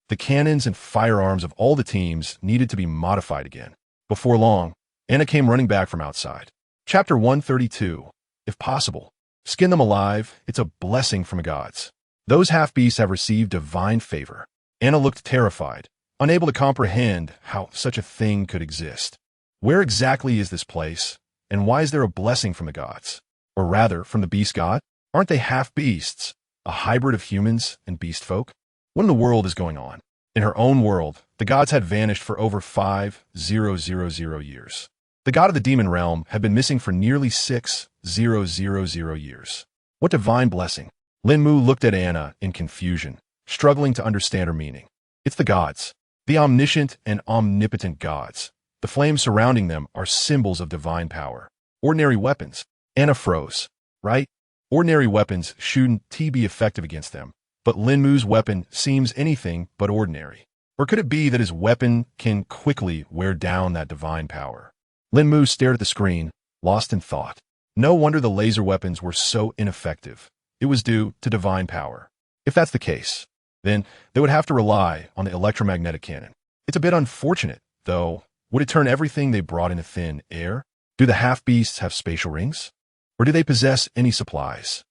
the cannons and firearms of all the teams needed to be modified again. Before long, Anna came running back from outside. Chapter 132. If possible, skin them alive. It's a blessing from the gods. Those half-beasts have received divine favor. Anna looked terrified, unable to comprehend how such a thing could exist. Where exactly is this place, and why is there a blessing from the gods? Or rather, from the beast god? Aren't they half-beasts, a hybrid of humans and beast folk? What in the world is going on? In her own world, the gods had vanished for over 5,000 years. The god of the demon realm had been missing for nearly 6,000 years. What divine blessing! Lín Mù looked at Anna in confusion, struggling to understand her meaning. It's the gods. The omniscient and omnipotent gods. The flames surrounding them are symbols of divine power. Ordinary weapons. Anna froze. Right? Ordinary weapons shouldn't be effective against them. But Lín Mù's weapon seems anything but ordinary. Or could it be that his weapon can quickly wear down that divine power? Lín Mù stared at the screen, lost in thought. No wonder the laser weapons were so ineffective. It was due to divine power. If that's the case, then they would have to rely on the electromagnetic cannon. It's a bit unfortunate, though. Would it turn everything they brought into thin air? Do the half-beasts have spatial rings? Or do they possess any supplies?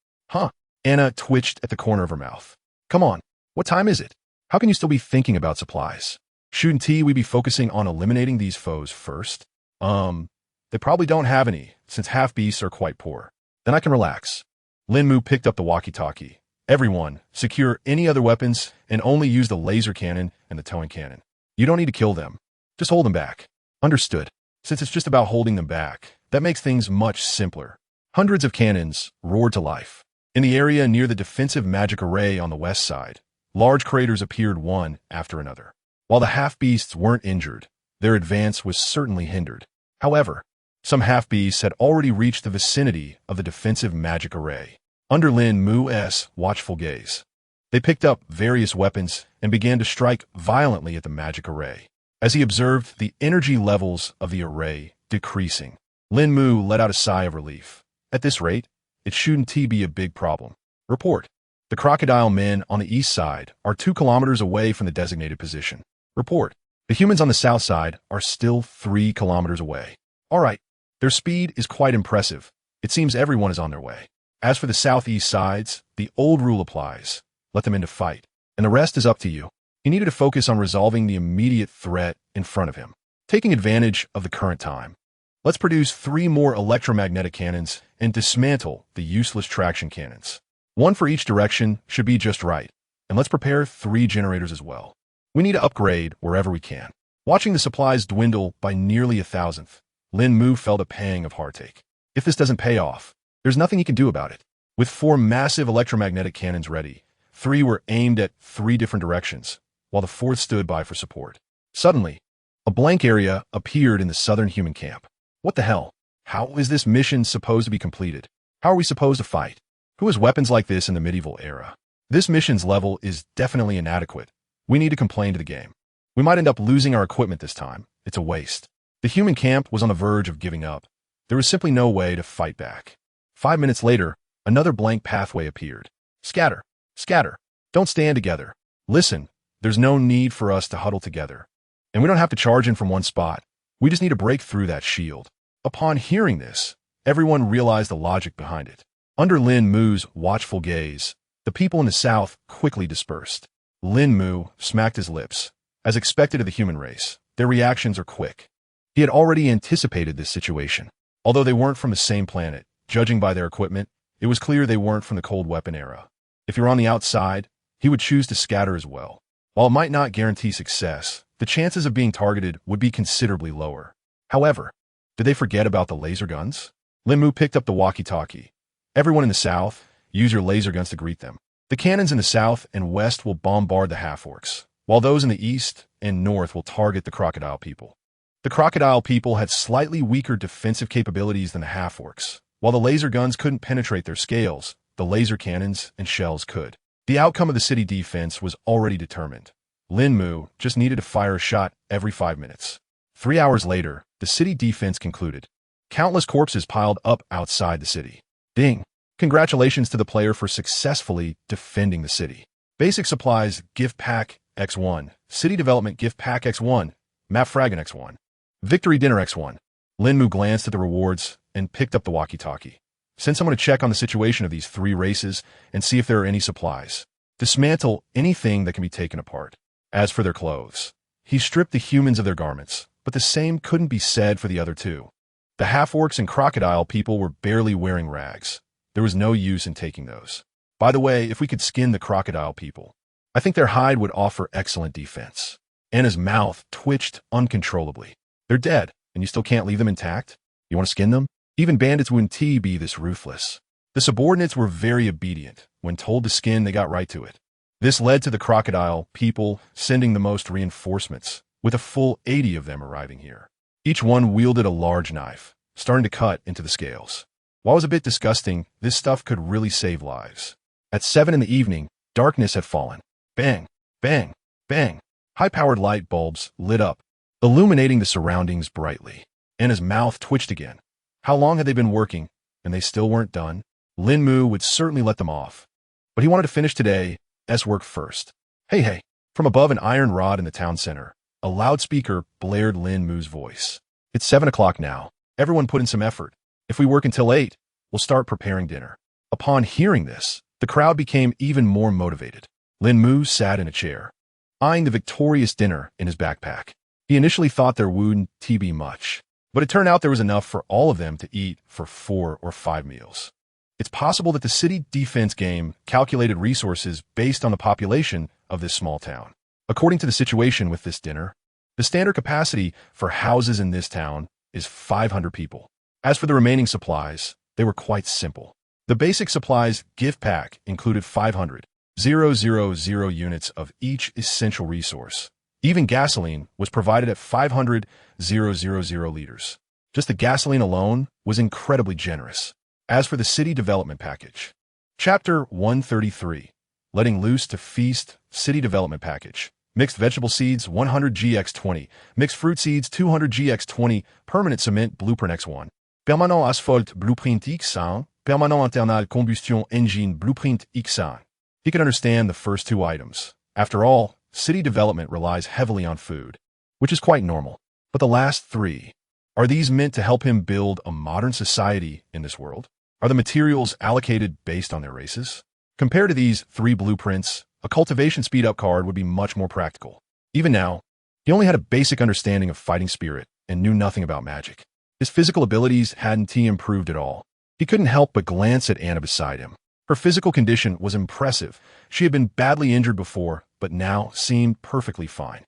Anna twitched at the corner of her mouth. Come on, what time is it? How can you still be thinking about supplies? Shouldn't we be focusing on eliminating these foes first? They probably don't have any, since half-beasts are quite poor. Then I can relax. Lín Mù picked up the walkie-talkie. Everyone, secure any other weapons and only use the laser cannon and the towing cannon. You don't need to kill them. Just hold them back. Understood. Since it's just about holding them back, that makes things much simpler. Hundreds of cannons roared to life. In the area near the defensive magic array on the west side, large craters appeared one after another. While the half-beasts weren't injured, their advance was certainly hindered. However, some half-beasts had already reached the vicinity of the defensive magic array. Under Lín Mù's watchful gaze, they picked up various weapons and began to strike violently at the magic array. As he observed the energy levels of the array decreasing, Lín Mù let out a sigh of relief. At this rate, it shouldn't be a big problem. Report. The crocodile men on the east side are 2 kilometers away from the designated position. Report. The humans on the south side are still 3 kilometers away. All right. Their speed is quite impressive. It seems everyone is on their way. As for the southeast sides, the old rule applies. Let them in to fight. And the rest is up to you. He needed to focus on resolving the immediate threat in front of him, taking advantage of the current time. Let's produce 3 more electromagnetic cannons and dismantle the useless traction cannons. 1 for each direction should be just right. And let's prepare 3 generators as well. We need to upgrade wherever we can. Watching the supplies dwindle by nearly 1,000th, Lín Mù felt a pang of heartache. If this doesn't pay off, there's nothing he can do about it. With 4 massive electromagnetic cannons ready, 3 were aimed at 3 different directions, while the 4th stood by for support. Suddenly, a blank area appeared in the southern human camp. What the hell? How is this mission supposed to be completed? How are we supposed to fight? Who has weapons like this in the medieval era? This mission's level is definitely inadequate. We need to complain to the game. We might end up losing our equipment this time. It's a waste. The human camp was on the verge of giving up. There was simply no way to fight back. 5 minutes later, another blank pathway appeared. Scatter. Scatter. Don't stand together. Listen, there's no need for us to huddle together. And we don't have to charge in from one spot. We just need to break through that shield. Upon hearing this, everyone realized the logic behind it. Under Lín Mù's watchful gaze, the people in the south quickly dispersed. Lín Mù smacked his lips. As expected of the human race, their reactions are quick. He had already anticipated this situation. Although they weren't from the same planet, judging by their equipment, it was clear they weren't from the cold weapon era. If you're on the outside, he would choose to scatter as well. While it might not guarantee success, the chances of being targeted would be considerably lower. However, did they forget about the laser guns? Lín Mù picked up the walkie-talkie. Everyone in the south, use your laser guns to greet them. The cannons in the south and west will bombard the half-orcs, while those in the east and north will target the crocodile people. The crocodile people had slightly weaker defensive capabilities than the half-orcs. While the laser guns couldn't penetrate their scales, the laser cannons and shells could. The outcome of the city defense was already determined. Lín Mù just needed to fire a shot every 5 minutes. 3 hours later, the city defense concluded. Countless corpses piled up outside the city. Ding! Congratulations to the player for successfully defending the city. Basic supplies gift pack X1, city development gift pack X1, map fragment X1, victory dinner X1. Lín Mù glanced at the rewards and picked up the walkie-talkie. Send someone to check on the situation of these 3 races and see if there are any supplies. Dismantle anything that can be taken apart. As for their clothes, he stripped the humans of their garments, but the same couldn't be said for the other 2. The half-orcs and crocodile people were barely wearing rags. There was no use in taking those. By the way, if we could skin the crocodile people, I think their hide would offer excellent defense. Anna's mouth twitched uncontrollably. They're dead, and you still can't leave them intact? You want to skin them? Even bandits wouldn't be this ruthless. The subordinates were very obedient. When told to skin, they got right to it. This led to the crocodile people sending the most reinforcements, with a full 80 of them arriving here. Each one wielded a large knife, starting to cut into the scales. While it was a bit disgusting, this stuff could really save lives. At 7 in the evening, darkness had fallen. Bang, bang, bang. High-powered light bulbs lit up, illuminating the surroundings brightly. Anna's mouth twitched again. How long had they been working, and they still weren't done? Lín Mù would certainly let them off. But he wanted to finish today's work first. Hey, hey. From above an iron rod in the town center, a loudspeaker blared Lín Mù's voice. It's 7 o'clock now. Everyone put in some effort. If we work until 8, we'll start preparing dinner. Upon hearing this, the crowd became even more motivated. Lín Mù sat in a chair, eyeing the victorious dinner in his backpack. He initially thought there wouldn't be much, but it turned out there was enough for all of them to eat for 4 or 5 meals. It's possible that the city defense game calculated resources based on the population of this small town. According to the situation with this dinner, the standard capacity for houses in this town is 500 people. As for the remaining supplies, they were quite simple. The basic supplies gift pack included 500,000 units of each essential resource. Even gasoline was provided at 500,000 liters. Just the gasoline alone was incredibly generous. As for the city development package, Chapter 133, Letting Loose to Feast, City Development Package. Mixed vegetable seeds 100 GX20, mixed fruit seeds 200 GX20, permanent cement blueprint X1. Permanent asphalte blueprint X1, permanent internal combustion engine blueprint X1. He could understand the first 2 items. After all, city development relies heavily on food, which is quite normal. But the last 3, are these meant to help him build a modern society in this world? Are the materials allocated based on their races? Compared to these 3 blueprints, a cultivation speed-up card would be much more practical. Even now, he only had a basic understanding of fighting spirit and knew nothing about magic. His physical abilities hadn't improved at all. He couldn't help but glance at Anna beside him. Her physical condition was impressive. She had been badly injured before, but now seemed perfectly fine.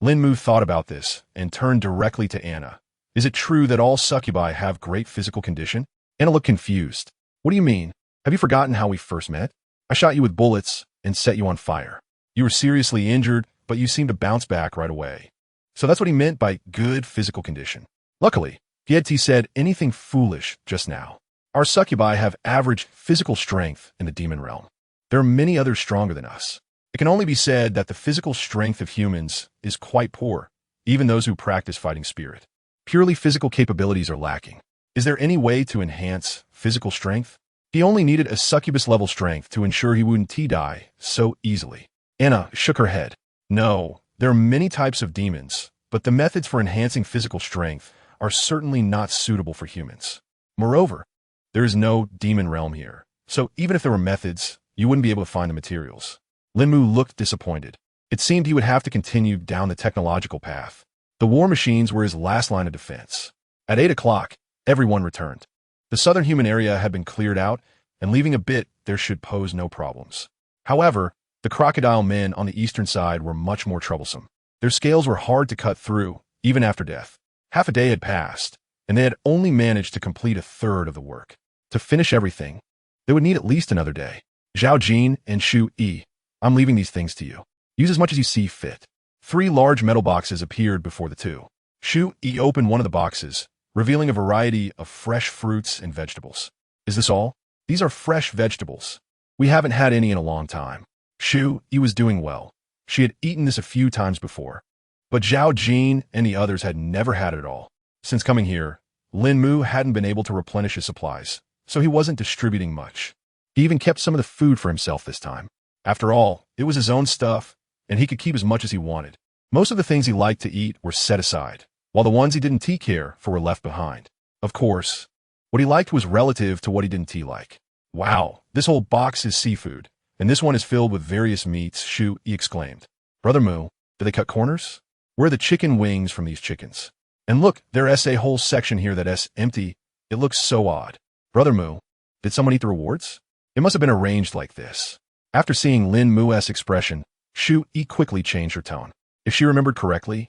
Lín Mù thought about this and turned directly to Anna. Is it true that all succubi have great physical condition? Anna looked confused. What do you mean? Have you forgotten how we first met? I shot you with bullets and set you on fire. You were seriously injured, but you seemed to bounce back right away. So that's what he meant by good physical condition. Luckily, Giedti said anything foolish just now. Our succubi have average physical strength in the demon realm. There are many others stronger than us. It can only be said that the physical strength of humans is quite poor, even those who practice fighting spirit. Purely physical capabilities are lacking. Is there any way to enhance physical strength? He only needed a succubus-level strength to ensure he wouldn't die so easily. Anna shook her head. No, there are many types of demons, but the methods for enhancing physical strength are certainly not suitable for humans. Moreover, there is no demon realm here, so even if there were methods, you wouldn't be able to find the materials. Lín Mù looked disappointed. It seemed he would have to continue down the technological path. The war machines were his last line of defense. At 8 o'clock, everyone returned. The southern human area had been cleared out, and leaving a bit there should pose no problems. However, the crocodile men on the eastern side were much more troublesome. Their scales were hard to cut through, even after death. Half a day had passed, and they had only managed to complete a third of the work. To finish everything, they would need at least another day. Zhao Jin and Shu Yi, I'm leaving these things to you. Use as much as you see fit. 3 large metal boxes appeared before the 2. Shu Yi opened one of the boxes, revealing a variety of fresh fruits and vegetables. Is this all? These are fresh vegetables. We haven't had any in a long time. Shu Yi was doing well. She had eaten this a few times before. But Zhao Jin and the others had never had it at all. Since coming here, Lín Mù hadn't been able to replenish his supplies, so he wasn't distributing much. He even kept some of the food for himself this time. After all, it was his own stuff, and he could keep as much as he wanted. Most of the things he liked to eat were set aside, while the ones he didn't care for were left behind. Of course, what he liked was relative to what he didn't like. Wow, this whole box is seafood, and this one is filled with various meats, Shu Yi exclaimed. Brother Mu, do they cut corners? Where are the chicken wings from these chickens? And look, there's a whole section here that's empty. It looks so odd. Brother Mu, did someone eat the rewards? It must have been arranged like this. After seeing Lín Mù's expression, Shu Yi quickly changed her tone. If she remembered correctly,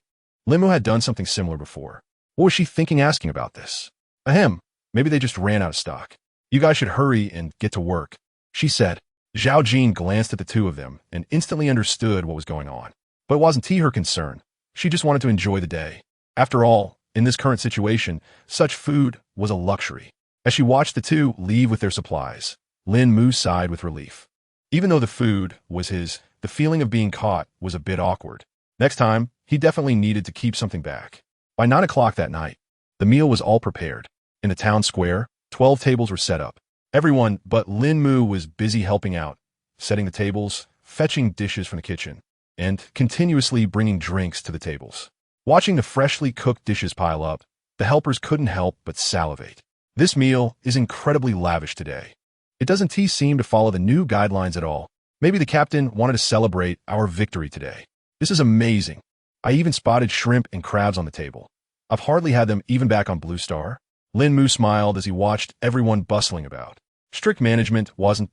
Lín Mù had done something similar before. What was she thinking asking about this? Ahem, maybe they just ran out of stock. You guys should hurry and get to work, she said. Zhao Jin glanced at the two of them and instantly understood what was going on. But it wasn't her concern. She just wanted to enjoy the day. After all, in this current situation, such food was a luxury. As she watched the two leave with their supplies, Lín Mù sighed with relief. Even though the food was his, the feeling of being caught was a bit awkward. Next time, he definitely needed to keep something back. By 9 o'clock that night, the meal was all prepared. In the town square, 12 tables were set up. Everyone but Lín Mù was busy helping out, setting the tables, fetching dishes from the kitchen, and continuously bringing drinks to the tables. Watching the freshly cooked dishes pile up, the helpers couldn't help but salivate. This meal is incredibly lavish today. It doesn't seem to follow the new guidelines at all. Maybe the captain wanted to celebrate our victory today. This is amazing. I even spotted shrimp and crabs on the table. I've hardly had them even back on Blue Star. Lín Mù smiled as he watched everyone bustling about. Strict management wasn't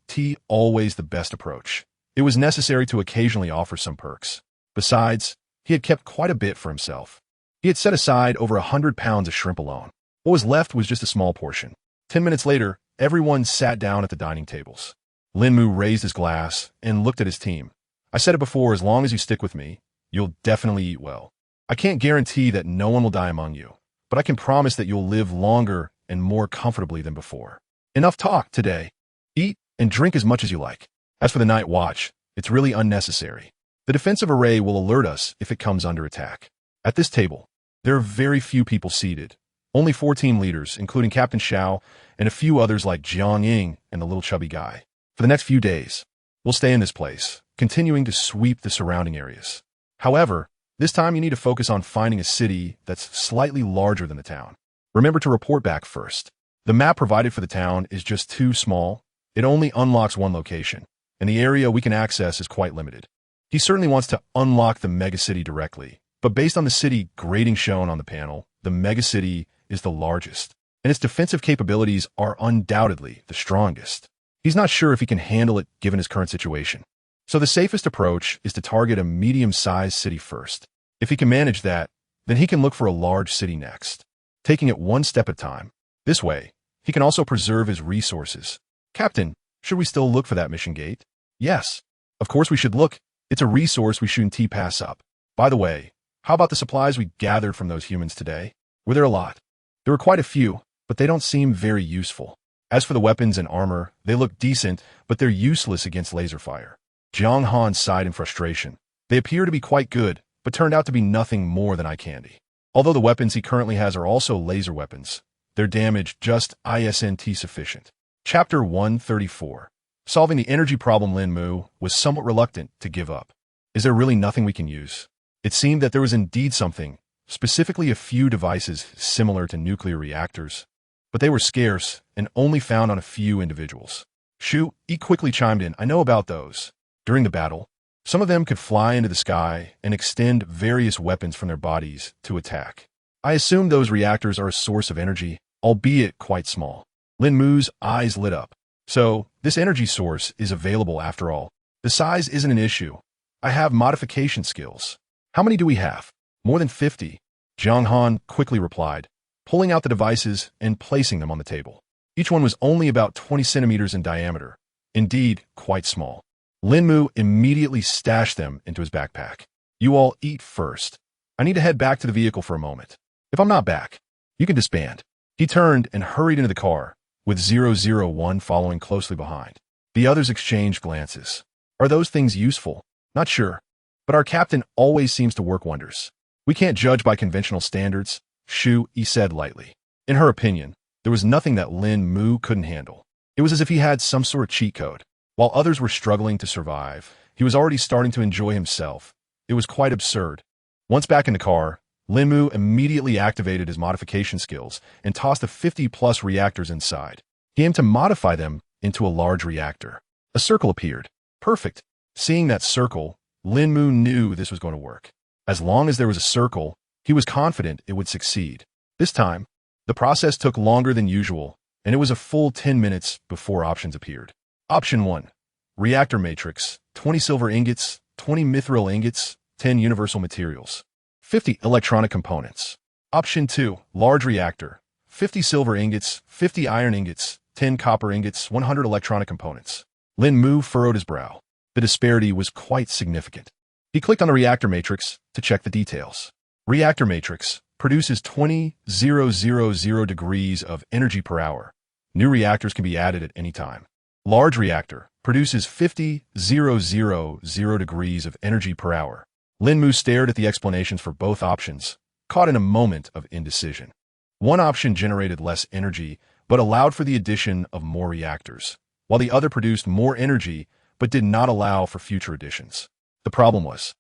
always the best approach. It was necessary to occasionally offer some perks. Besides, he had kept quite a bit for himself. He had set aside over 100 pounds of shrimp alone. What was left was just a small portion. 10 minutes later, everyone sat down at the dining tables. Lín Mù raised his glass and looked at his team. I said it before, as long as you stick with me, you'll definitely eat well. I can't guarantee that no one will die among you, but I can promise that you'll live longer and more comfortably than before. Enough talk today. Eat and drink as much as you like. As for the night watch, it's really unnecessary. The defensive array will alert us if it comes under attack. At this table, there are very few people seated. Only 4 team leaders, including Captain Xiao and a few others like Jiang Ying and the little chubby guy. For the next few days, we'll stay in this place, continuing to sweep the surrounding areas. However, this time you need to focus on finding a city that's slightly larger than the town. Remember to report back first. The map provided for the town is just too small. It only unlocks one location, and the area we can access is quite limited. He certainly wants to unlock the megacity directly, but based on the city grading shown on the panel, the megacity is the largest, and its defensive capabilities are undoubtedly the strongest. He's not sure if he can handle it given his current situation. So the safest approach is to target a medium-sized city first. If he can manage that, then he can look for a large city next, taking it one step at a time. This way, he can also preserve his resources. Captain, should we still look for that mission gate? Yes. Of course we should look. It's a resource we shouldn't pass up. By the way, how about the supplies we gathered from those humans today? Were there a lot? There were quite a few, but they don't seem very useful. As for the weapons and armor, they look decent, but they're useless against laser fire. Jiang Han sighed in frustration. They appear to be quite good, but turned out to be nothing more than eye candy. Although the weapons he currently has are also laser weapons, their damage just isn't sufficient. Chapter 134. Solving the energy problem. Lín Mù was somewhat reluctant to give up. Is there really nothing we can use? It seemed that there was indeed something, specifically a few devices similar to nuclear reactors, but they were scarce and only found on a few individuals. Shu quickly chimed in. I know about those. During the battle, some of them could fly into the sky and extend various weapons from their bodies to attack. I assume those reactors are a source of energy, albeit quite small. Lín Mu's eyes lit up. So, this energy source is available after all. The size isn't an issue. I have modification skills. How many do we have? More than 50. Jiang Han quickly replied, pulling out the devices and placing them on the table. Each one was only about 20 centimeters in diameter. Indeed, quite small. Lín Mù immediately stashed them into his backpack. You all eat first. I need to head back to the vehicle for a moment. If I'm not back, you can disband. He turned and hurried into the car, with 001 following closely behind. The others exchanged glances. Are those things useful? Not sure. But our captain always seems to work wonders. We can't judge by conventional standards, Shu said lightly. In her opinion, there was nothing that Lín Mù couldn't handle. It was as if he had some sort of cheat code. While others were struggling to survive, he was already starting to enjoy himself. It was quite absurd. Once back in the car, Lín Mù immediately activated his modification skills and tossed the 50-plus reactors inside. He aimed to modify them into a large reactor. A circle appeared. Perfect. Seeing that circle, Lín Mù knew this was going to work. As long as there was a circle, he was confident it would succeed. This time, the process took longer than usual, and it was a full 10 minutes before options appeared. Option 1. Reactor matrix, 20 silver ingots, 20 mithril ingots, 10 universal materials. 50 electronic components. Option 2, large reactor, 50 silver ingots, 50 iron ingots, 10 copper ingots, 100 electronic components. Lín Mù furrowed his brow. The disparity was quite significant. He clicked on the reactor matrix to check the details. Reactor matrix produces 20,000 degrees of energy per hour. New reactors can be added at any time. Large reactor produces 50,000 degrees of energy per hour. Lín Mù stared at the explanations for both options, caught in a moment of indecision. One option generated less energy, but allowed for the addition of more reactors, while the other produced more energy, but did not allow for future additions. The problem was,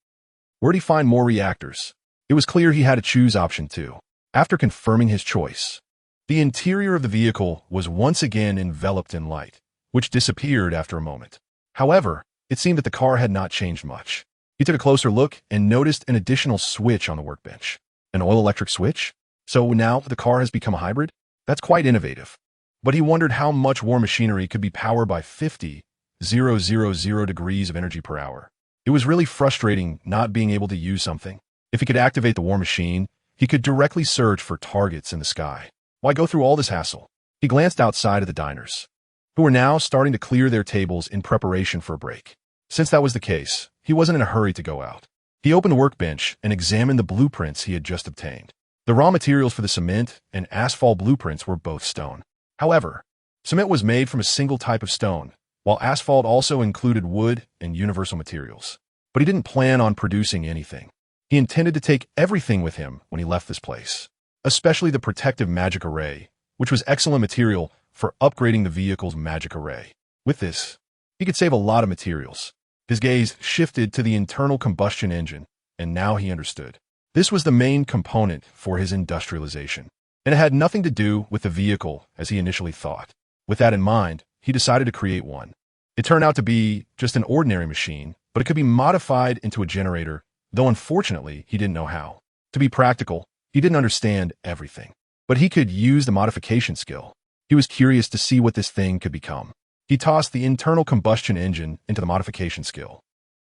where'd he find more reactors? It was clear he had to choose option 2. After confirming his choice, the interior of the vehicle was once again enveloped in light, which disappeared after a moment. However, it seemed that the car had not changed much. He took a closer look and noticed an additional switch on the workbench. An oil-electric switch? So now the car has become a hybrid? That's quite innovative. But he wondered how much war machinery could be powered by 50,000 degrees of energy per hour. It was really frustrating not being able to use something. If he could activate the war machine, he could directly search for targets in the sky. Why go through all this hassle? He glanced outside of the diners, who were now starting to clear their tables in preparation for a break. Since that was the case, he wasn't in a hurry to go out. He opened the workbench and examined the blueprints he had just obtained. The raw materials for the cement and asphalt blueprints were both stone. However, cement was made from a single type of stone, while asphalt also included wood and universal materials. But he didn't plan on producing anything. He intended to take everything with him when he left this place, especially the protective magic array, which was excellent material for upgrading the vehicle's magic array. With this, he could save a lot of materials. His gaze shifted to the internal combustion engine, and now he understood. This was the main component for his industrialization, and it had nothing to do with the vehicle as he initially thought. With that in mind, he decided to create one. It turned out to be just an ordinary machine, but it could be modified into a generator, though unfortunately he didn't know how. To be practical, he didn't understand everything, but he could use the modification skill. He was curious to see what this thing could become. He tossed the internal combustion engine into the modification skill.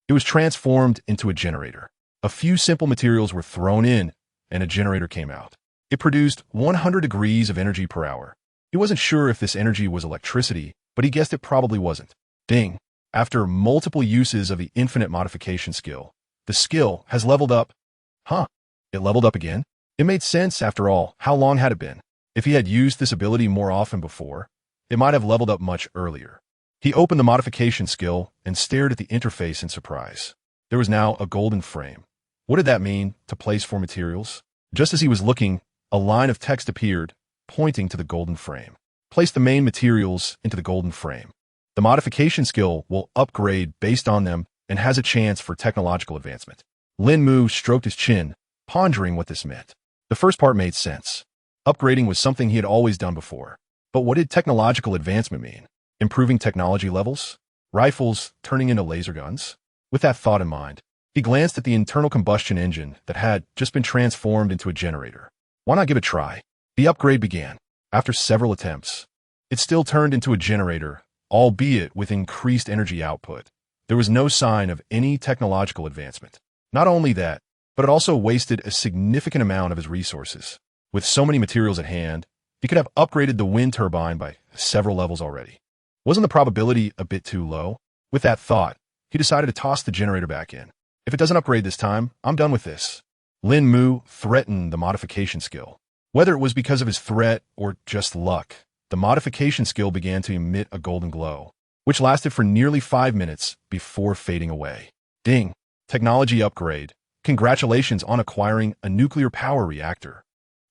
It was transformed into a generator. A few simple materials were thrown in, and a generator came out. It produced 100 degrees of energy per hour. He wasn't sure if this energy was electricity, but he guessed it probably wasn't. Ding! After multiple uses of the infinite modification skill, the skill has leveled up. Huh? It leveled up again? It made sense after all. How long had it been? If he had used this ability more often before, it might have leveled up much earlier. He opened the modification skill and stared at the interface in surprise. There was now a golden frame. What did that mean to place for materials? Just as he was looking, a line of text appeared, pointing to the golden frame. Place the main materials into the golden frame. The modification skill will upgrade based on them and has a chance for technological advancement. Lín Mù stroked his chin, pondering what this meant. The first part made sense. Upgrading was something he had always done before. But what did technological advancement mean? Improving technology levels? Rifles turning into laser guns? With that thought in mind, he glanced at the internal combustion engine that had just been transformed into a generator. Why not give it a try? The upgrade began. After several attempts, it still turned into a generator, albeit with increased energy output. There was no sign of any technological advancement. Not only that, but it also wasted a significant amount of his resources. With so many materials at hand, he could have upgraded the wind turbine by several levels already. Wasn't the probability a bit too low? With that thought, he decided to toss the generator back in. If it doesn't upgrade this time, I'm done with this. Lín Mù threatened the modification skill. Whether it was because of his threat or just luck, the modification skill began to emit a golden glow, which lasted for nearly 5 minutes before fading away. Ding! Technology upgrade. Congratulations on acquiring a nuclear power reactor.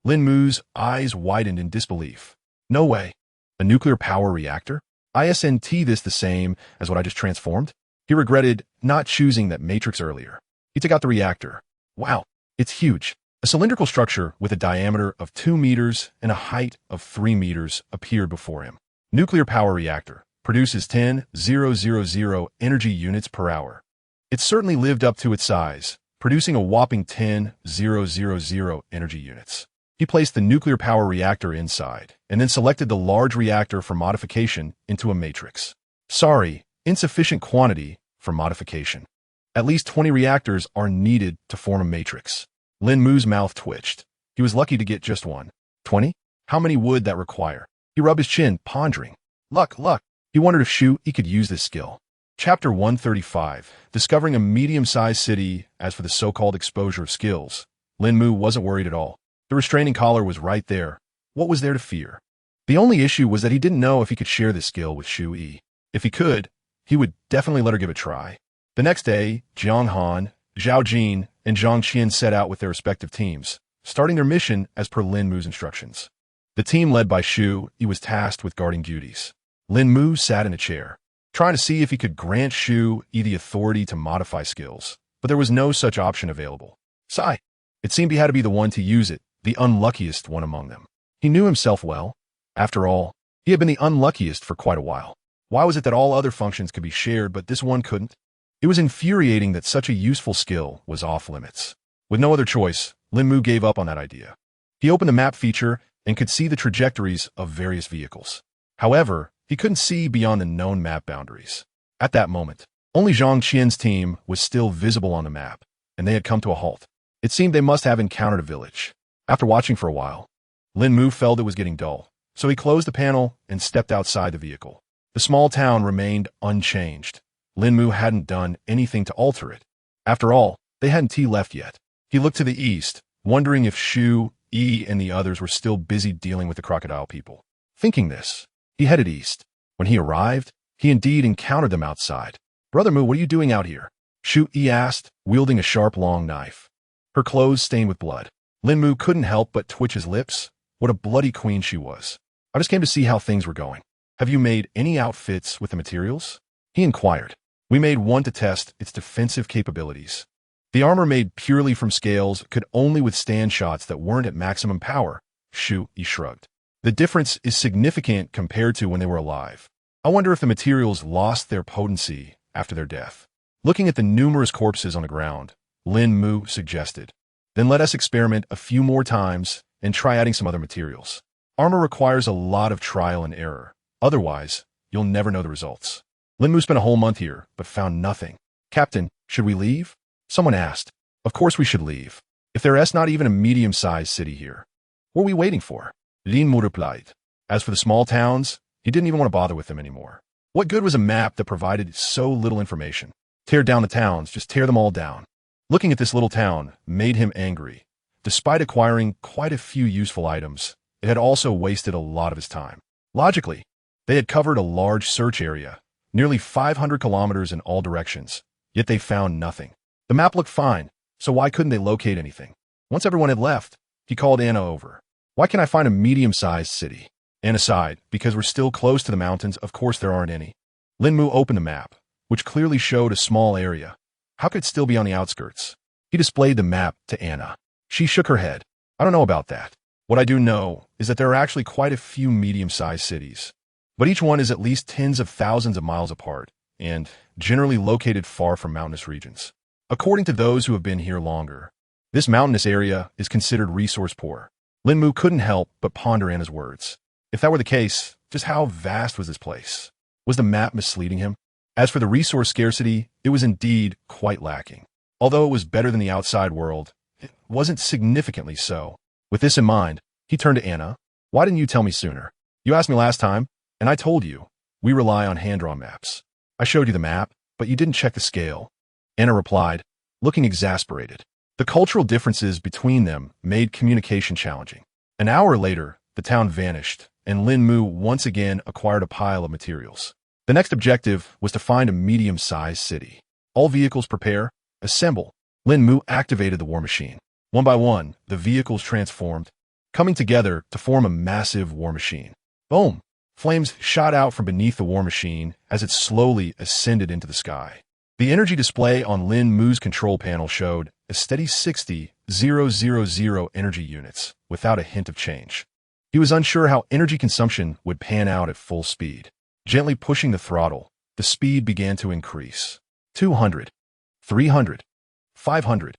Lín Mu's eyes widened in disbelief. No way. A nuclear power reactor? Isn't this the same as what I just transformed? He regretted not choosing that matrix earlier. He took out the reactor. Wow, it's huge. A cylindrical structure with a diameter of 2 meters and a height of 3 meters appeared before him. Nuclear power reactor. Produces 10,000 energy units per hour. It certainly lived up to its size, producing a whopping 10,000 energy units. He placed the nuclear power reactor inside, and then selected the large reactor for modification into a matrix. Sorry, insufficient quantity for modification. At least 20 reactors are needed to form a matrix. Lín Mu's mouth twitched. He was lucky to get just one. 20? How many would that require? He rubbed his chin, pondering. Luck. He wondered if He could use this skill. Chapter 135, Discovering a Medium-Sized City. As for the so-called exposure of skills, Lín Mù wasn't worried at all. The restraining collar was right there. What was there to fear? The only issue was that he didn't know if he could share this skill with Shu. If he could, he would definitely let her give it a try. The next day, Jiang Han, Zhao Jin, and Zhang Qian set out with their respective teams, starting their mission as per Lín Mu's instructions. The team led by Shu was tasked with guarding duties. Lín Mù sat in a chair, trying to see if he could grant Shu the authority to modify skills, but there was no such option available. Sigh. It seemed he had to be the one to use it, the unluckiest one among them. He knew himself well. After all, he had been the unluckiest for quite a while. Why was it that all other functions could be shared, but this one couldn't? It was infuriating that such a useful skill was off limits. With no other choice, Lín Mù gave up on that idea. He opened the map feature and could see the trajectories of various vehicles. However, he couldn't see beyond the known map boundaries. At that moment, only Zhang Qian's team was still visible on the map, and they had come to a halt. It seemed they must have encountered a village. After watching for a while, Lín Mù felt it was getting dull, so he closed the panel and stepped outside the vehicle. The small town remained unchanged. Lín Mù hadn't done anything to alter it. After all, they hadn't left yet. He looked to the east, wondering if Shu, and the others were still busy dealing with the crocodile people. Thinking this, he headed east. When he arrived, he indeed encountered them outside. "Brother Mu, what are you doing out here?" Shu asked, wielding a sharp long knife. Her clothes stained with blood. Lín Mù couldn't help but twitch his lips. What a bloody queen she was. "I just came to see how things were going. Have you made any outfits with the materials?" He inquired. "We made one to test its defensive capabilities. The armor made purely from scales could only withstand shots that weren't at maximum power." Shu shrugged. "The difference is significant compared to when they were alive. I wonder if the materials lost their potency after their death." Looking at the numerous corpses on the ground, Lín Mù suggested, "Then let us experiment a few more times and try adding some other materials. Armor requires a lot of trial and error. Otherwise, you'll never know the results." Lín Mù spent a whole month here, but found nothing. "Captain, should we leave?" Someone asked. "Of course we should leave. If there's not even a medium-sized city here, what are we waiting for?" Lín Mù replied. As for the small towns, he didn't even want to bother with them anymore. What good was a map that provided so little information? Tear down the towns, just tear them all down. Looking at this little town made him angry. Despite acquiring quite a few useful items, it had also wasted a lot of his time. Logically, they had covered a large search area, nearly 500 kilometers in all directions, yet they found nothing. The map looked fine, so why couldn't they locate anything? Once everyone had left, he called Anna over. "Why can't I find a medium-sized city?" Anna sighed. "Because we're still close to the mountains, of course there aren't any." Lín Mù opened the map, which clearly showed a small area. How could it still be on the outskirts? He displayed the map to Anna. She shook her head. "I don't know about that. What I do know is that there are actually quite a few medium-sized cities, but each one is at least tens of thousands of miles apart and generally located far from mountainous regions. According to those who have been here longer, this mountainous area is considered resource poor." Lín Mù couldn't help but ponder Anna's words. If that were the case, just how vast was this place? Was the map misleading him? As for the resource scarcity, it was indeed quite lacking. Although it was better than the outside world, it wasn't significantly so. With this in mind, he turned to Anna. "Why didn't you tell me sooner? You asked me last time, and I told you. We rely on hand-drawn maps. I showed you the map, but you didn't check the scale." Anna replied, looking exasperated. The cultural differences between them made communication challenging. An hour later, the town vanished, and Lín Mù once again acquired a pile of materials. The next objective was to find a medium-sized city. All vehicles prepare, assemble. Lín Mù activated the war machine. One by one, the vehicles transformed, coming together to form a massive war machine. Boom! Flames shot out from beneath the war machine as it slowly ascended into the sky. The energy display on Lín Mu's control panel showed a steady 60,000 energy units without a hint of change. He was unsure how energy consumption would pan out at full speed. Gently pushing the throttle, the speed began to increase. 200, 300, 500.